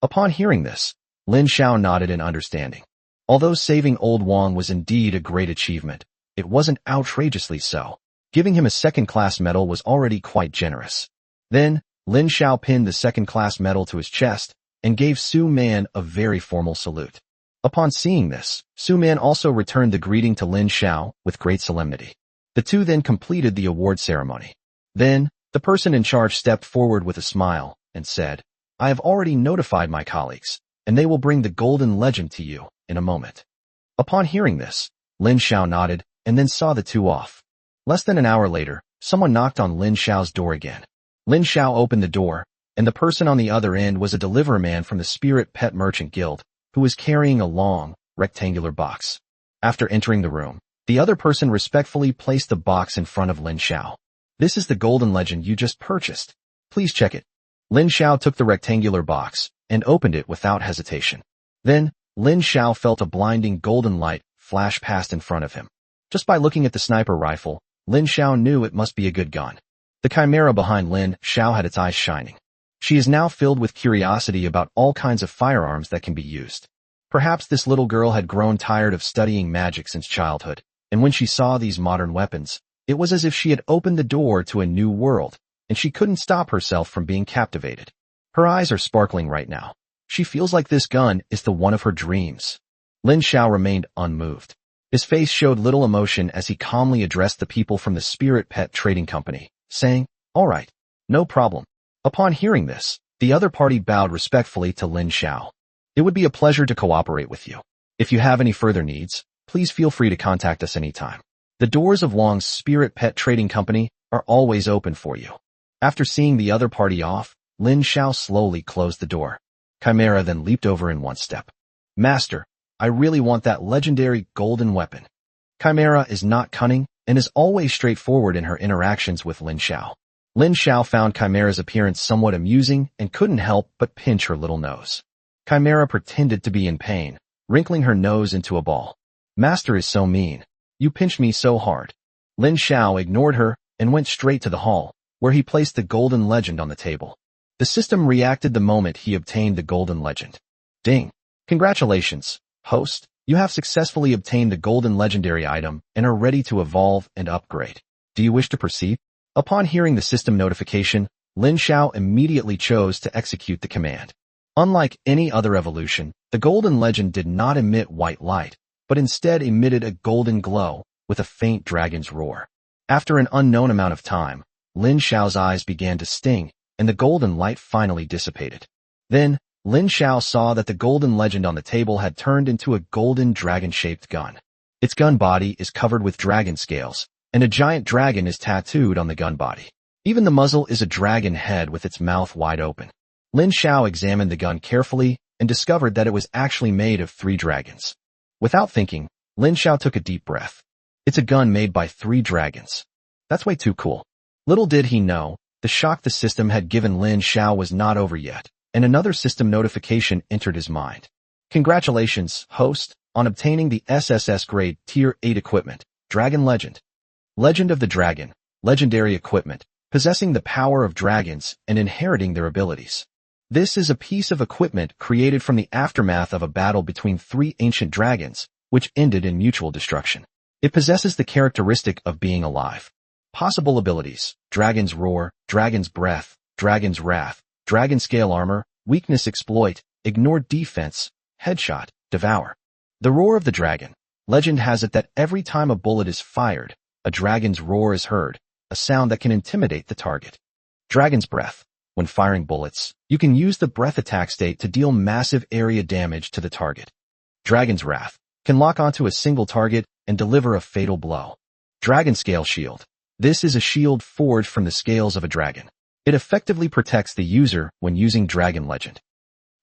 Speaker 1: Upon hearing this, Lin Xiao nodded in understanding. Although saving old Wang was indeed a great achievement, it wasn't outrageously so. Giving him a second-class medal was already quite generous. Then, Lin Xiao pinned the second-class medal to his chest and gave Su Man a very formal salute. Upon seeing this, Su Man also returned the greeting to Lin Xiao with great solemnity. The two then completed the award ceremony. Then, the person in charge stepped forward with a smile and said, "I have already notified my colleagues, and they will bring the golden legend to you in a moment." Upon hearing this, Lin Xiao nodded and then saw the two off. Less than an hour later, someone knocked on Lin Xiao's door again. Lin Xiao opened the door, and the person on the other end was a deliverer man from the Spirit Pet Merchant Guild, who was carrying a long, rectangular box. After entering the room, the other person respectfully placed the box in front of Lin Xiao. "This is the golden legend you just purchased. Please check it." Lin Xiao took the rectangular box and opened it without hesitation. Then, Lin Xiao felt a blinding golden light flash past in front of him. Just by looking at the sniper rifle, Lin Xiao knew it must be a good gun. The chimera behind Lin Xiao had its eyes shining. She is now filled with curiosity about all kinds of firearms that can be used. Perhaps this little girl had grown tired of studying magic since childhood, and when she saw these modern weapons, it was as if she had opened the door to a new world, and she couldn't stop herself from being captivated. Her eyes are sparkling right now. She feels like this gun is the one of her dreams. Lin Xiao remained unmoved. His face showed little emotion as he calmly addressed the people from the Spirit Pet Trading Company, saying, "All right, no problem." Upon hearing this, the other party bowed respectfully to Lin Xiao. "It would be a pleasure to cooperate with you. If you have any further needs, please feel free to contact us anytime. The doors of Long's Spirit Pet Trading Company are always open for you." After seeing the other party off, Lin Xiao slowly closed the door. Chimera then leaped over in one step. "Master, I really want that legendary golden weapon." Chimera is not cunning and is always straightforward in her interactions with Lin Xiao. Lin Xiao found Chimera's appearance somewhat amusing and couldn't help but pinch her little nose. Chimera pretended to be in pain, wrinkling her nose into a ball. "Master is so mean. You pinched me so hard." Lin Xiao ignored her and went straight to the hall, where he placed the golden legend on the table. The system reacted the moment he obtained the golden legend. Ding! "Congratulations, host. You have successfully obtained the golden legendary item and are ready to evolve and upgrade. Do you wish to proceed?" Upon hearing the system notification, Lin Xiao immediately chose to execute the command. Unlike any other evolution, the golden legend did not emit white light, but instead emitted a golden glow with a faint dragon's roar. After an unknown amount of time, Lin Xiao's eyes began to sting, and the golden light finally dissipated. Then, Lin Xiao saw that the golden legend on the table had turned into a golden dragon-shaped gun. Its gun body is covered with dragon scales, and a giant dragon is tattooed on the gun body. Even the muzzle is a dragon head with its mouth wide open. Lin Xiao examined the gun carefully and discovered that it was actually made of 3 dragons. Without thinking, Lin Xiao took a deep breath. It's a gun made by 3 dragons. That's way too cool. Little did he know, the shock the system had given Lin Xiao was not over yet, and another system notification entered his mind. "Congratulations, host, on obtaining the SSS grade Tier 8 equipment, Dragon Legend. Legend of the Dragon, legendary equipment, possessing the power of dragons and inheriting their abilities. This is a piece of equipment created from the aftermath of a battle between 3 ancient dragons, which ended in mutual destruction. It possesses the characteristic of being alive. Possible abilities: Dragon's Roar, Dragon's Breath, Dragon's Wrath, Dragon Scale Armor, Weakness Exploit, Ignore Defense, Headshot, Devour. The Roar of the Dragon. Legend has it that every time a bullet is fired, a dragon's roar is heard, a sound that can intimidate the target. Dragon's Breath. When firing bullets, you can use the breath attack state to deal massive area damage to the target. Dragon's Wrath. Can lock onto a single target and deliver a fatal blow. Dragon Scale Shield. This is a shield forged from the scales of a dragon. It effectively protects the user when using Dragon Legend.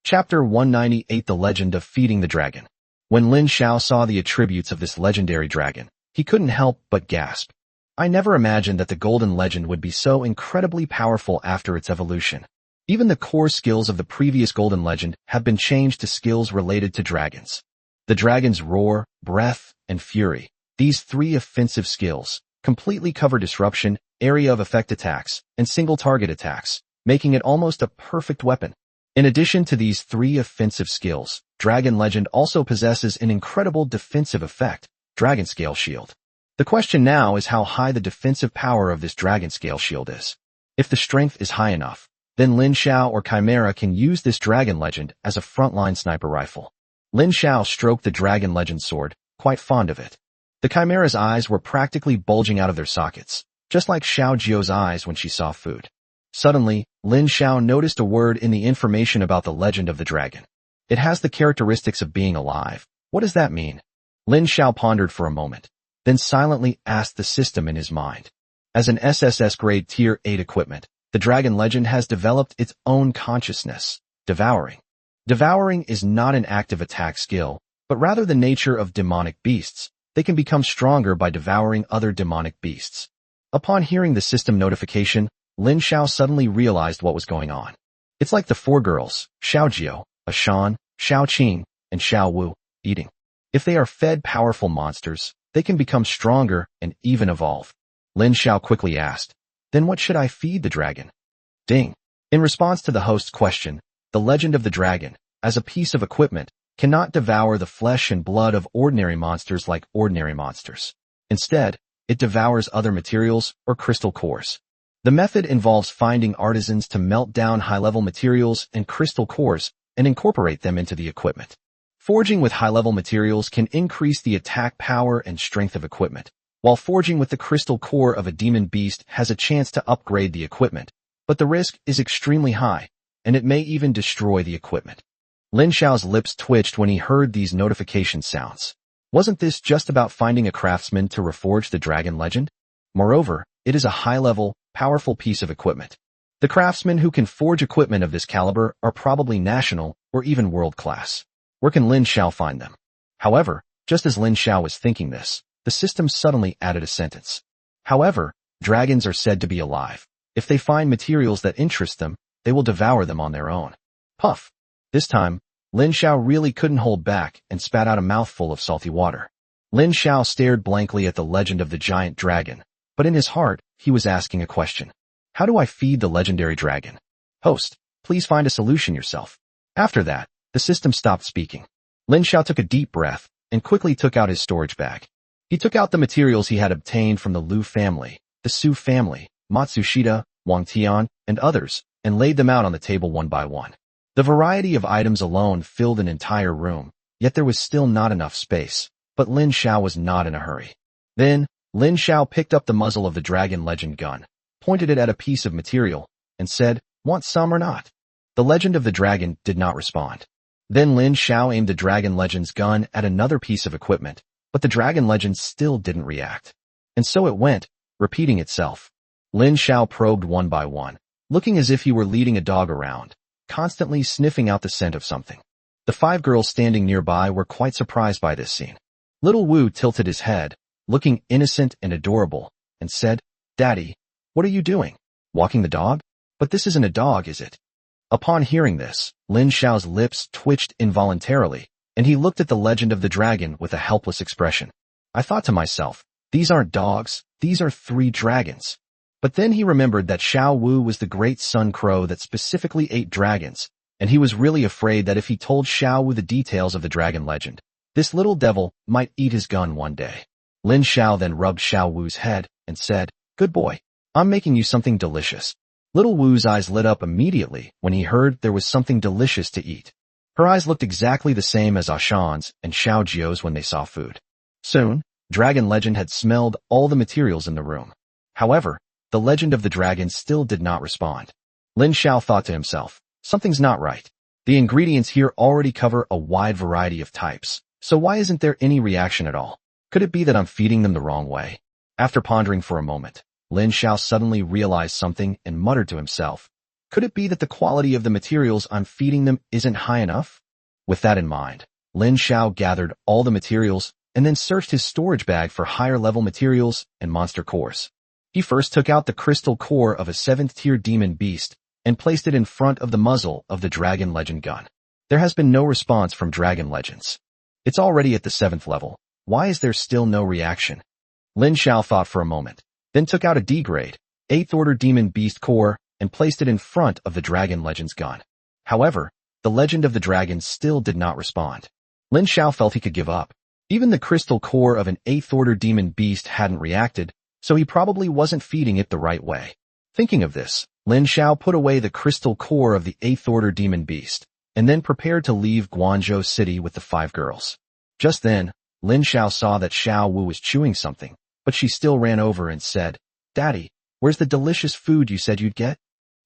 Speaker 1: Chapter 198: The Legend of Feeding the Dragon. When Lin Xiao saw the attributes of this legendary dragon, he couldn't help but gasp. "I never imagined that the Golden Legend would be so incredibly powerful after its evolution. Even the core skills of the previous Golden Legend have been changed to skills related to dragons. The Dragon's Roar, Breath, and Fury. These 3 offensive skills completely cover disruption, area of effect attacks, and single target attacks, making it almost a perfect weapon. In addition to these 3 offensive skills, Dragon Legend also possesses an incredible defensive effect, Dragon Scale Shield. The question now is how high the defensive power of this dragon scale shield is. If the strength is high enough, then Lin Xiao or Chimera can use this dragon legend as a frontline sniper rifle. Lin Xiao stroked the dragon legend sword, quite fond of it. The Chimera's eyes were practically bulging out of their sockets, just like Xiao Jio's eyes when she saw food. Suddenly, Lin Xiao noticed a word in the information about the legend of the dragon. It has the characteristics of being alive. What does that mean? Lin Xiao pondered for a moment, then silently asked the system in his mind. As an SSS grade tier 8 equipment, the dragon legend has developed its own consciousness, devouring. Devouring is not an active attack skill, but rather the nature of demonic beasts. They can become stronger by devouring other demonic beasts. Upon hearing the system notification, Lin Xiao suddenly realized what was going on. It's like the four girls, Xiao Jio, Ashan, Xiao Qing, and Xiao Wu, eating. If they are fed powerful monsters, they can become stronger and even evolve. Lin Xiao quickly asked, "Then what should I feed the dragon?" Ding. In response to the host's question, the legend of the dragon, as a piece of equipment, cannot devour the flesh and blood of ordinary monsters like ordinary monsters. Instead, it devours other materials or crystal cores. The method involves finding artisans to melt down high-level materials and crystal cores and incorporate them into the equipment. Forging with high-level materials can increase the attack power and strength of equipment, while forging with the crystal core of a demon beast has a chance to upgrade the equipment, but the risk is extremely high, and it may even destroy the equipment. Lin Xiao's lips twitched when he heard these notification sounds. Wasn't this just about finding a craftsman to reforge the dragon legend? Moreover, it is a high-level, powerful piece of equipment. The craftsmen who can forge equipment of this caliber are probably national or even world-class. Where can Lin Xiao find them? However, just as Lin Xiao was thinking this, the system suddenly added a sentence. However, dragons are said to be alive. If they find materials that interest them, they will devour them on their own. Puff. This time, Lin Xiao really couldn't hold back and spat out a mouthful of salty water. Lin Xiao stared blankly at the legend of the giant dragon, but in his heart, he was asking a question. How do I feed the legendary dragon? Host, please find a solution yourself. After that, the system stopped speaking. Lin Xiao took a deep breath and quickly took out his storage bag. He took out the materials he had obtained from the Lu family, the Su family, Matsushita, Wang Tian, and others, and laid them out on the table one by one. The variety of items alone filled an entire room, yet there was still not enough space, but Lin Xiao was not in a hurry. Then, Lin Xiao picked up the muzzle of the Dragon Legend gun, pointed it at a piece of material, and said, "Want some or not?" The Legend of the Dragon did not respond. Then Lin Xiao aimed the Dragon Legend's gun at another piece of equipment, but the Dragon Legend still didn't react. And so it went, repeating itself. Lin Xiao probed one by one, looking as if he were leading a dog around, constantly sniffing out the scent of something. The five girls standing nearby were quite surprised by this scene. Little Wu tilted his head, looking innocent and adorable, and said, "Daddy, what are you doing? Walking the dog? But this isn't a dog, is it?" Upon hearing this, Lin Xiao's lips twitched involuntarily, and he looked at the Legend of the Dragon with a helpless expression. I thought to myself, these aren't dogs, these are 3 dragons. But then he remembered that Xiao Wu was the great sun crow that specifically ate dragons, and he was really afraid that if he told Xiao Wu the details of the dragon legend, this little devil might eat his gun one day. Lin Xiao then rubbed Xiao Wu's head and said, "Good boy, I'm making you something delicious." Little Wu's eyes lit up immediately when he heard there was something delicious to eat. Her eyes looked exactly the same as Ashan's and Xiao Jio's when they saw food. Soon, Dragon Legend had smelled all the materials in the room. However, the Legend of the Dragon still did not respond. Lin Xiao thought to himself, something's not right. The ingredients here already cover a wide variety of types, so why isn't there any reaction at all? Could it be that I'm feeding them the wrong way? After pondering for a moment, Lin Xiao suddenly realized something and muttered to himself, could it be that the quality of the materials I'm feeding them isn't high enough? With that in mind, Lin Xiao gathered all the materials and then searched his storage bag for higher level materials and monster cores. He first took out the crystal core of a 7th-tier demon beast and placed it in front of the muzzle of the Dragon Legend gun. There has been no response from Dragon Legends. It's already at the 7th level. Why is there still no reaction? Lin Xiao thought for a moment, then took out a D-grade, 8th-order demon beast core and placed it in front of the Dragon Legend's gun. However, the Legend of the Dragon still did not respond. Lin Xiao felt he could give up. Even the crystal core of an 8th order demon beast hadn't reacted, so he probably wasn't feeding it the right way. Thinking of this, Lin Xiao put away the crystal core of the 8th order demon beast, and then prepared to leave Guangzhou City with the 5 girls. Just then, Lin Xiao saw that Xiao Wu was chewing something, but she still ran over and said, "Daddy, where's the delicious food you said you'd get?"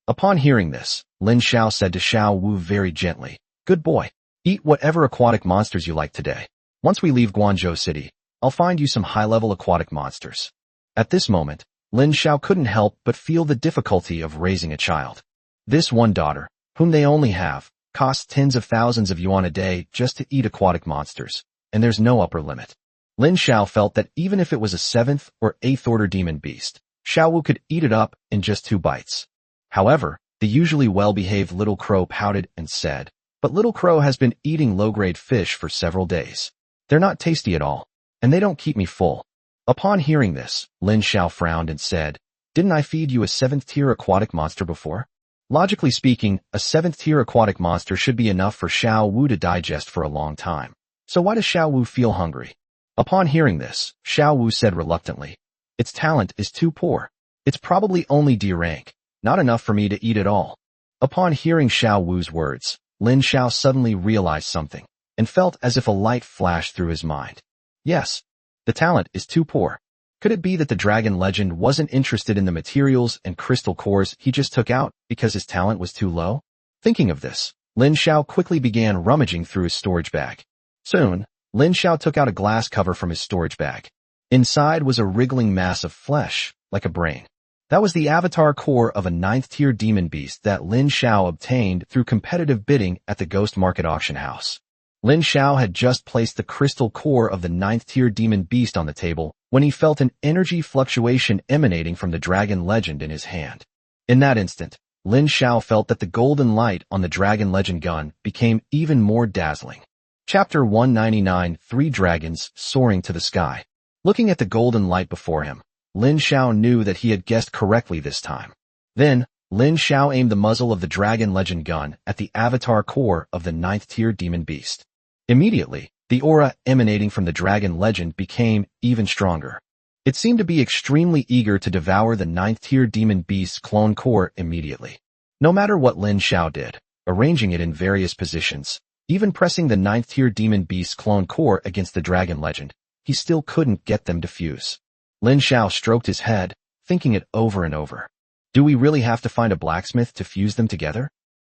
Speaker 1: Upon hearing this, Lin Xiao said to Xiao Wu very gently, "Good boy, eat whatever aquatic monsters you like today. Once we leave Guangzhou City, I'll find you some high-level aquatic monsters." At this moment, Lin Xiao couldn't help but feel the difficulty of raising a child. This one daughter, whom they only have, costs tens of thousands of yuan a day just to eat aquatic monsters, and there's no upper limit. Lin Xiao felt that even if it was a 7th or 8th order demon beast, Xiao Wu could eat it up in just 2 bites. However, the usually well-behaved Little Crow pouted and said, "But Little Crow has been eating low-grade fish for several days. They're not tasty at all, and they don't keep me full." Upon hearing this, Lin Xiao frowned and said, "Didn't I feed you a 7th-tier aquatic monster before?" Logically speaking, a 7th-tier aquatic monster should be enough for Xiao Wu to digest for a long time. So why does Xiao Wu feel hungry? Upon hearing this, Xiao Wu said reluctantly, "Its talent is too poor. It's probably only D rank, not enough for me to eat it all." Upon hearing Xiao Wu's words, Lin Xiao suddenly realized something, and felt as if a light flashed through his mind. Yes, the talent is too poor. Could it be that the dragon legend wasn't interested in the materials and crystal cores he just took out because his talent was too low? Thinking of this, Lin Xiao quickly began rummaging through his storage bag. Soon, Lin Xiao took out a glass cover from his storage bag. Inside was a wriggling mass of flesh, like a brain. That was the avatar core of a 9th-tier demon beast that Lin Xiao obtained through competitive bidding at the Ghost Market auction house. Lin Xiao had just placed the crystal core of the 9th-tier demon beast on the table when he felt an energy fluctuation emanating from the dragon legend in his hand. In that instant, Lin Xiao felt that the golden light on the dragon legend gun became even more dazzling. Chapter 199, 3 Dragons Soaring to the Sky. Looking at the golden light before him, Lin Xiao knew that he had guessed correctly this time. Then, Lin Xiao aimed the muzzle of the dragon legend gun at the avatar core of the 9th-tier demon beast. Immediately, the aura emanating from the dragon legend became even stronger. It seemed to be extremely eager to devour the 9th-tier demon beast's clone core immediately. No matter what Lin Xiao did, arranging it in various positions, even pressing the 9th-tier demon beast's clone core against the dragon legend, he still couldn't get them to fuse. Lin Xiao stroked his head, thinking it over and over. Do we really have to find a blacksmith to fuse them together?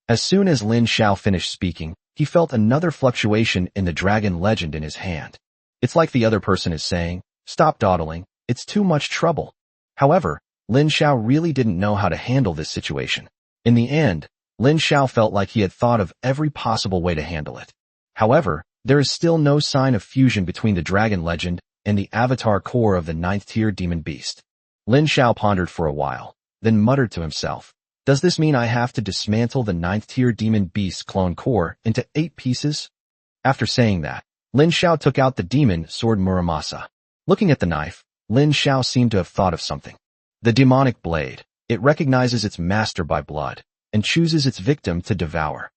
Speaker 1: As soon as Lin Xiao finished speaking, he felt another fluctuation in the dragon legend in his hand. It's like the other person is saying, "Stop dawdling, it's too much trouble." However, Lin Xiao really didn't know how to handle this situation. In the end, Lin Xiao felt like he had thought of every possible way to handle it. However, there is still no sign of fusion between the dragon legend and the avatar core of the 9th-tier demon beast. Lin Xiao pondered for a while, then muttered to himself, "Does this mean I have to dismantle the 9th-tier demon beast's clone core into 8 pieces?" After saying that, Lin Xiao took out the demon sword Muramasa. Looking at the knife, Lin Xiao seemed to have thought of something. The demonic blade. It recognizes its master by blood, and chooses its victim to devour.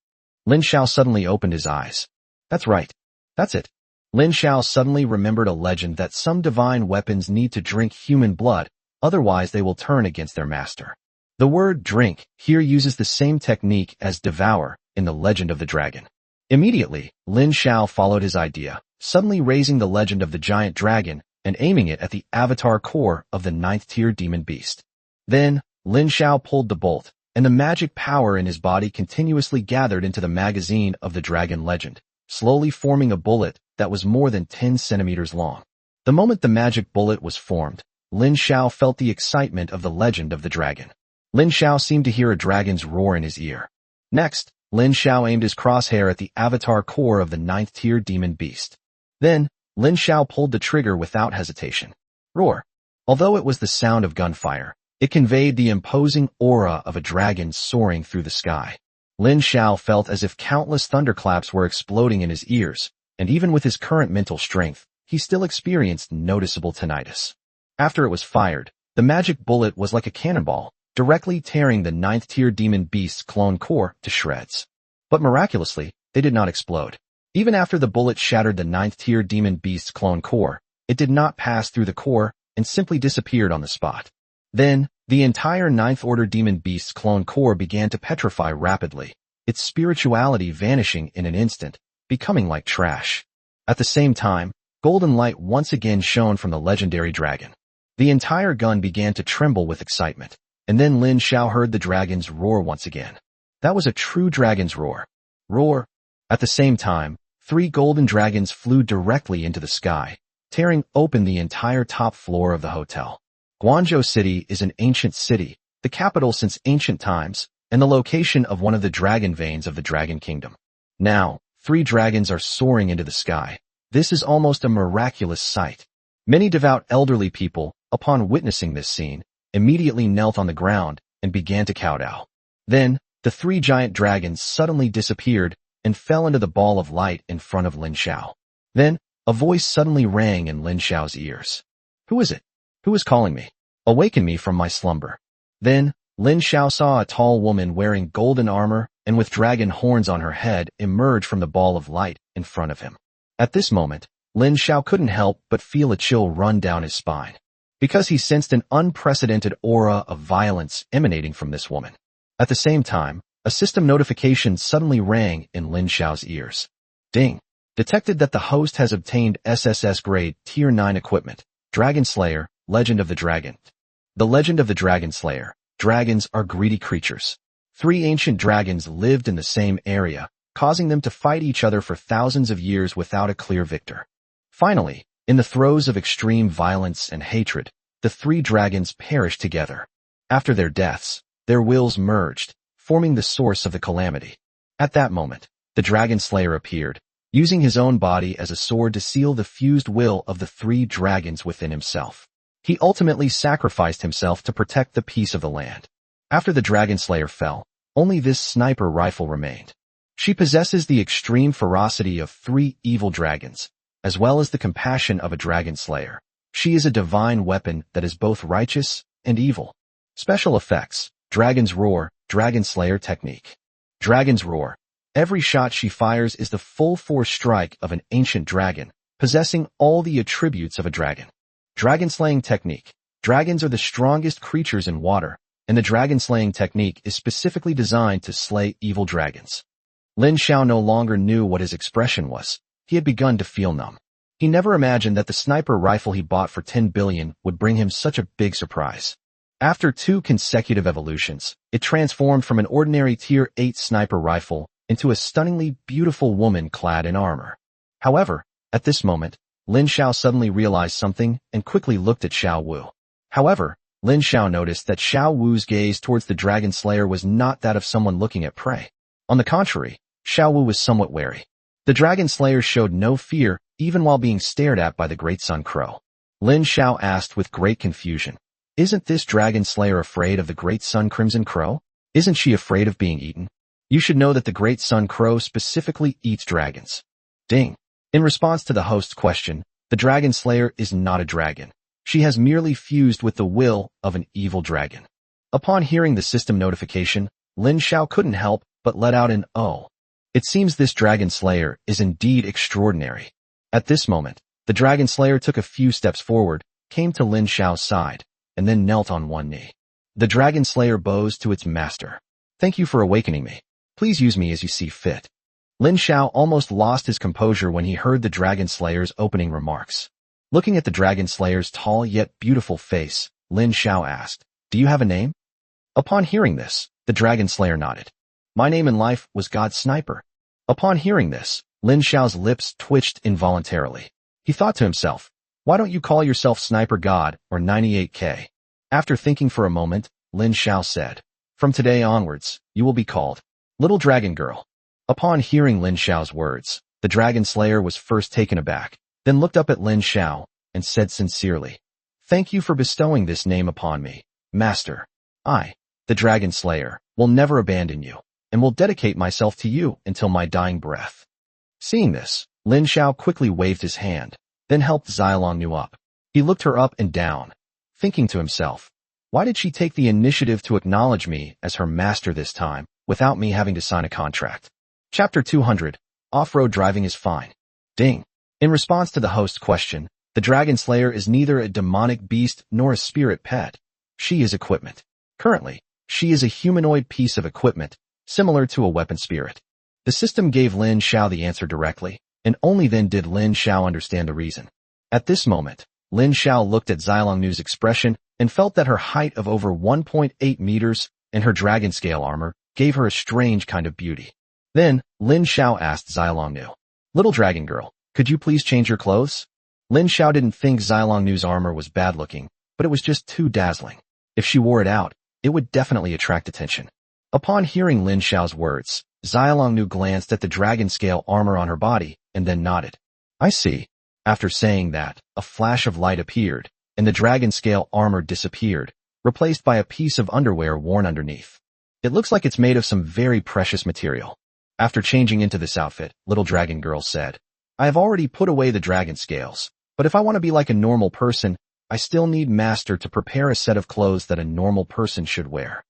Speaker 1: Lin Xiao suddenly opened his eyes. That's right. That's it. Lin Xiao suddenly remembered a legend that some divine weapons need to drink human blood, otherwise they will turn against their master. The word drink here uses the same technique as devour in the Legend of the Dragon. Immediately, Lin Xiao followed his idea, suddenly raising the legend of the giant dragon and aiming it at the avatar core of the 9th-tier demon beast. Then, Lin Xiao pulled the bolt, and the magic power in his body continuously gathered into the magazine of the dragon legend, slowly forming a bullet that was more than 10 centimeters long. The moment the magic bullet was formed, Lin Xiao felt the excitement of the legend of the dragon. Lin Xiao seemed to hear a dragon's roar in his ear. Next, Lin Xiao aimed his crosshair at the avatar core of the 9th-tier demon beast. Then, Lin Xiao pulled the trigger without hesitation. Roar. Although it was the sound of gunfire, it conveyed the imposing aura of a dragon soaring through the sky. Lin Xiao felt as if countless thunderclaps were exploding in his ears, and even with his current mental strength, he still experienced noticeable tinnitus. After it was fired, the magic bullet was like a cannonball, directly tearing the 9th-tier demon beast's clone core to shreds. But miraculously, they did not explode. Even after the bullet shattered the 9th-tier demon beast's clone core, it did not pass through the core and simply disappeared on the spot. Then, the entire 9th Order demon beast's clone core began to petrify rapidly, its spirituality vanishing in an instant, becoming like trash. At the same time, golden light once again shone from the legendary dragon. The entire gun began to tremble with excitement, and then Lin Xiao heard the dragon's roar once again. That was a true dragon's roar. Roar! At the same time, 3 golden dragons flew directly into the sky, tearing open the entire top floor of the hotel. Guangzhou City is an ancient city, the capital since ancient times, and the location of one of the dragon veins of the Dragon Kingdom. Now, 3 dragons are soaring into the sky. This is almost a miraculous sight. Many devout elderly people, upon witnessing this scene, immediately knelt on the ground and began to kowtow. Then, the 3 giant dragons suddenly disappeared and fell into the ball of light in front of Lin Xiao. Then, a voice suddenly rang in Lin Xiao's ears. "Who is it? Who is calling me? Awaken me from my slumber." Then, Lin Xiao saw a tall woman wearing golden armor and with dragon horns on her head emerge from the ball of light in front of him. At this moment, Lin Xiao couldn't help but feel a chill run down his spine, because he sensed an unprecedented aura of violence emanating from this woman. At the same time, a system notification suddenly rang in Lin Xiao's ears. Ding! Detected that the host has obtained SSS grade Tier 9 equipment. Dragon Slayer, Legend of the Dragon. The Legend of the Dragon Slayer. Dragons are greedy creatures. 3 ancient dragons lived in the same area, causing them to fight each other for thousands of years without a clear victor. Finally, in the throes of extreme violence and hatred, the 3 dragons perished together. After their deaths, their wills merged, forming the source of the calamity. At that moment, the Dragon Slayer appeared, using his own body as a sword to seal the fused will of the 3 dragons within himself. He ultimately sacrificed himself to protect the peace of the land. After the Dragon Slayer fell, only this sniper rifle remained. She possesses the extreme ferocity of 3 evil dragons, as well as the compassion of a Dragon Slayer. She is a divine weapon that is both righteous and evil. Special effects: Dragon's Roar, Dragon Slayer technique. Dragon's Roar. Every shot she fires is the full force strike of an ancient dragon, possessing all the attributes of a dragon. Dragon Slaying Technique. Dragons are the strongest creatures in water, and the Dragon Slaying Technique is specifically designed to slay evil dragons. Lin Xiao no longer knew what his expression was. He had begun to feel numb. He never imagined that the sniper rifle he bought for 10 billion would bring him such a big surprise. After 2 consecutive evolutions, it transformed from an ordinary Tier 8 sniper rifle into a stunningly beautiful woman clad in armor. However, at this moment, Lin Xiao suddenly realized something and quickly looked at Xiao Wu. However, Lin Xiao noticed that Xiao Wu's gaze towards the Dragon Slayer was not that of someone looking at prey. On the contrary, Xiao Wu was somewhat wary. The Dragon Slayer showed no fear, even while being stared at by the Great Sun Crow. Lin Xiao asked with great confusion, "Isn't this Dragon Slayer afraid of the Great Sun Crimson Crow? Isn't she afraid of being eaten? You should know that the Great Sun Crow specifically eats dragons." Ding! In response to the host's question, the Dragon Slayer is not a dragon. She has merely fused with the will of an evil dragon. Upon hearing the system notification, Lin Xiao couldn't help but let out an "oh." It seems this Dragon Slayer is indeed extraordinary. At this moment, the Dragon Slayer took a few steps forward, came to Lin Xiao's side, and then knelt on one knee. The Dragon Slayer bows to its master. "Thank you for awakening me. Please use me as you see fit." Lin Xiao almost lost his composure when he heard the Dragon Slayer's opening remarks. Looking at the Dragon Slayer's tall yet beautiful face, Lin Xiao asked, "Do you have a name?" Upon hearing this, the Dragon Slayer nodded. "My name in life was God Sniper." Upon hearing this, Lin Xiao's lips twitched involuntarily. He thought to himself, "Why don't you call yourself Sniper God or 98K? After thinking for a moment, Lin Xiao said, "From today onwards, you will be called Little Dragon Girl." Upon hearing Lin Xiao's words, the Dragon Slayer was first taken aback, then looked up at Lin Xiao and said sincerely, "Thank you for bestowing this name upon me, Master. I, the Dragon Slayer, will never abandon you, and will dedicate myself to you until my dying breath." Seeing this, Lin Xiao quickly waved his hand, then helped Xiaolong up. He looked her up and down, thinking to himself, "Why did she take the initiative to acknowledge me as her master this time, without me having to sign a contract?" Chapter 200. off-road driving is fine. Ding. In response to the host's question, the Dragon Slayer is neither a demonic beast nor a spirit pet. She is equipment. Currently, she is a humanoid piece of equipment, similar to a weapon spirit. The system gave Lin Xiao the answer directly, and only then did Lin Xiao understand the reason. At this moment, Lin Xiao looked at Xilongnu's expression and felt that her height of over 1.8 meters and her dragon scale armor gave her a strange kind of beauty. Then, Lin Xiao asked Xilongnu, "Little dragon girl, could you please change your clothes?" Lin Xiao didn't think Xilongnu's armor was bad looking, but it was just too dazzling. If she wore it out, it would definitely attract attention. Upon hearing Lin Xiao's words, Xilongnu glanced at the dragon scale armor on her body and then nodded. "I see." After saying that, a flash of light appeared, and the dragon scale armor disappeared, replaced by a piece of underwear worn underneath. It looks like it's made of some very precious material. After changing into this outfit, little dragon girl said, "I have already put away the dragon scales, but if I want to be like a normal person, I still need Master to prepare a set of clothes that a normal person should wear."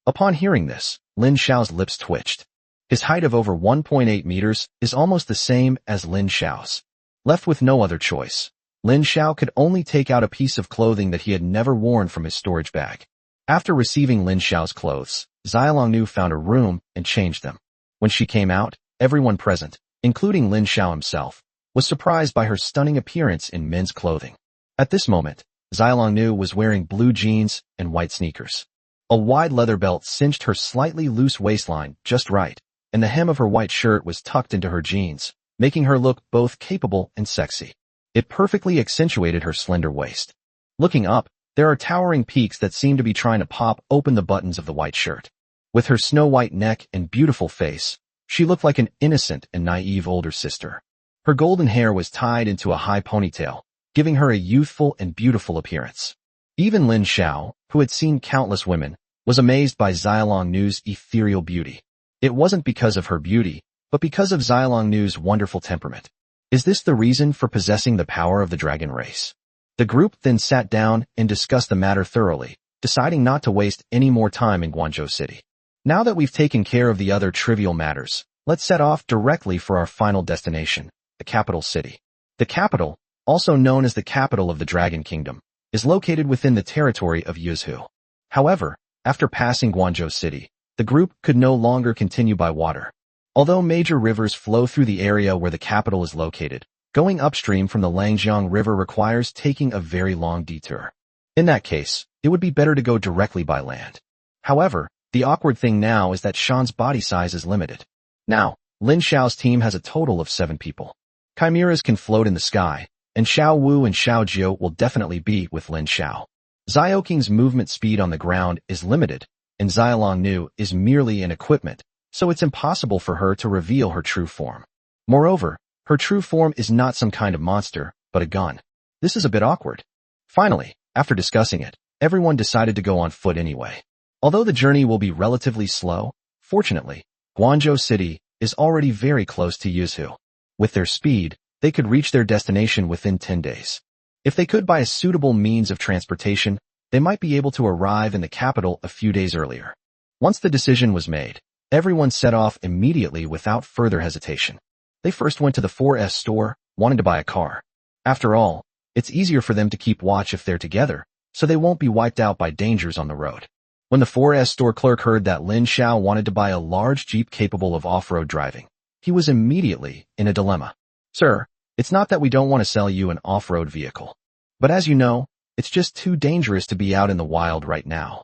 Speaker 1: Upon hearing this, Lin Xiao's lips twitched. His height of over 1.8 meters is almost the same as Lin Xiao's. Left with no other choice, Lin Xiao could only take out a piece of clothing that he had never worn from his storage bag. After receiving Lin Xiao's clothes, Xilongnu found a room and changed them. When she came out, everyone present, including Lin Xiao himself, was surprised by her stunning appearance in men's clothing. At this moment, Xilongnu was wearing blue jeans and white sneakers. A wide leather belt cinched her slightly loose waistline just right, and the hem of her white shirt was tucked into her jeans, making her look both capable and sexy. It perfectly accentuated her slender waist. Looking up, there are towering peaks that seem to be trying to pop open the buttons of the white shirt. With her snow-white neck and beautiful face, she looked like an innocent and naive older sister. Her golden hair was tied into a high ponytail, giving her a youthful and beautiful appearance. Even Lin Xiao, who had seen countless women, was amazed by Xilongnu's ethereal beauty. It wasn't because of her beauty, but because of Xilongnu's wonderful temperament. Is this the reason for possessing the power of the dragon race? The group then sat down and discussed the matter thoroughly, deciding not to waste any more time in Guangzhou City. Now that we've taken care of the other trivial matters, let's set off directly for our final destination, the capital city. The capital, also known as the capital of the Dragon Kingdom, is located within the territory of Yuzhou. However, after passing Guangzhou City, the group could no longer continue by water. Although major rivers flow through the area where the capital is located, going upstream from the Langjiang River requires taking a very long detour. In that case, it would be better to go directly by land. However, the awkward thing now is that Shan's body size is limited. Now, Lin Xiao's team has a total of 7 people. Chimeras can float in the sky, and Xiao Wu and Xiao Jiu will definitely be with Lin Xiao. Xiaoking's movement speed on the ground is limited, and Xilongnu is merely an equipment, so it's impossible for her to reveal her true form. Moreover, her true form is not some kind of monster, but a gun. This is a bit awkward. Finally, after discussing it, everyone decided to go on foot anyway. Although the journey will be relatively slow, fortunately, Guangzhou City is already very close to Yuzhou. With their speed, they could reach their destination within 10 days. If they could buy a suitable means of transportation, they might be able to arrive in the capital a few days earlier. Once the decision was made, everyone set off immediately without further hesitation. They first went to the 4S store, wanting to buy a car. After all, it's easier for them to keep watch if they're together, so they won't be wiped out by dangers on the road. When the 4S store clerk heard that Lin Xiao wanted to buy a large Jeep capable of off-road driving, he was immediately in a dilemma. "Sir, it's not that we don't want to sell you an off-road vehicle. But as you know, it's just too dangerous to be out in the wild right now.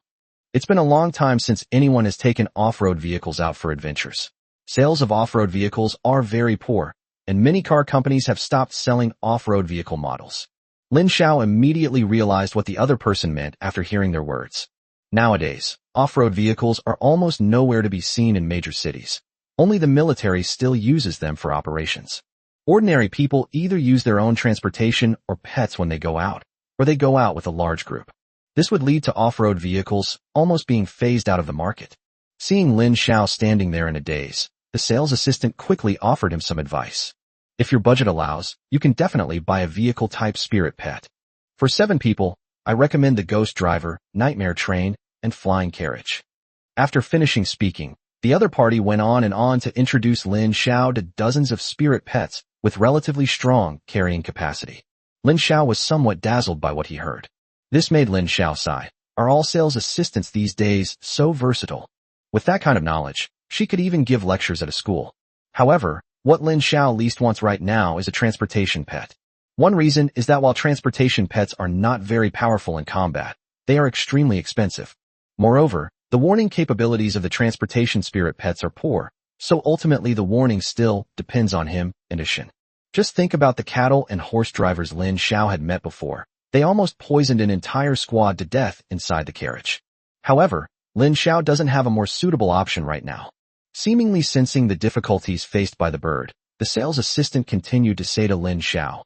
Speaker 1: It's been a long time since anyone has taken off-road vehicles out for adventures. Sales of off-road vehicles are very poor, and many car companies have stopped selling off-road vehicle models." Lin Xiao immediately realized what the other person meant after hearing their words. Nowadays, off-road vehicles are almost nowhere to be seen in major cities. Only the military still uses them for operations. Ordinary people either use their own transportation or pets when they go out, or they go out with a large group. This would lead to off-road vehicles almost being phased out of the market. Seeing Lin Xiao standing there in a daze, the sales assistant quickly offered him some advice. "If your budget allows, you can definitely buy a vehicle-type spirit pet. For 7 people, I recommend the Ghost Driver, Nightmare Train, and Flying Carriage." After finishing speaking, The other party went on and on to introduce Lin Xiao to dozens of spirit pets with relatively strong carrying capacity. Lin Xiao was somewhat dazzled by what he heard. This made Lin Xiao sigh. Are all sales assistants these days so versatile? With that kind of knowledge, she could even give lectures at a school. However, what Lin Xiao least wants right now is a transportation pet. One reason is that while transportation pets are not very powerful in combat, they are extremely expensive. Moreover, the warning capabilities of the transportation spirit pets are poor, so ultimately the warning still depends on him and his shin. Just think about the cattle and horse drivers Lin Xiao had met before. They almost poisoned an entire squad to death inside the carriage. However, Lin Xiao doesn't have a more suitable option right now. Seemingly sensing the difficulties faced by the bird, the sales assistant continued to say to Lin Xiao,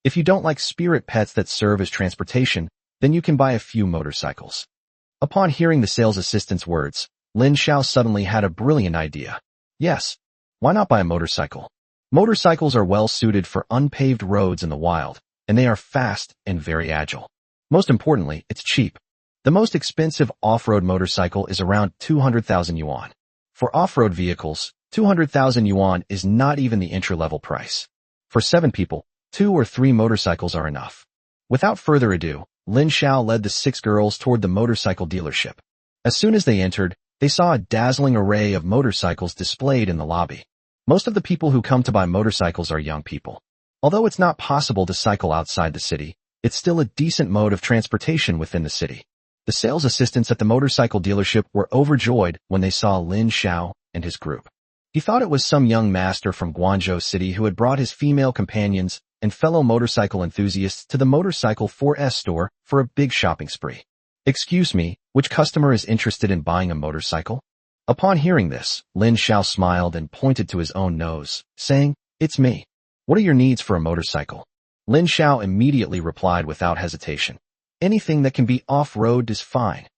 Speaker 1: "If you don't like spirit pets that serve as transportation, then you can buy a few motorcycles." Upon hearing the sales assistant's words, Lin Xiao suddenly had a brilliant idea. Yes, why not buy a motorcycle? Motorcycles are well suited for unpaved roads in the wild, and they are fast and very agile. Most importantly, it's cheap. The most expensive off-road motorcycle is around 200,000 yuan. For off-road vehicles, 200,000 yuan is not even the entry-level price. For 7 people, 2 or 3 motorcycles are enough. Without further ado, Lin Xiao led the 6 girls toward the motorcycle dealership. As soon as they entered, they saw a dazzling array of motorcycles displayed in the lobby. Most of the people who come to buy motorcycles are young people. Although it's not possible to cycle outside the city, it's still a decent mode of transportation within the city. The sales assistants at the motorcycle dealership were overjoyed when they saw Lin Xiao and his group. He thought it was some young master from Guangzhou City who had brought his female companions and fellow motorcycle enthusiasts to the Motorcycle 4S store for a big shopping spree. "Excuse me, which customer is interested in buying a motorcycle?" Upon hearing this, Lin Xiao smiled and pointed to his own nose, saying, "It's me. What are your needs for a motorcycle?" Lin Xiao immediately replied without hesitation, "Anything that can be off-road is fine."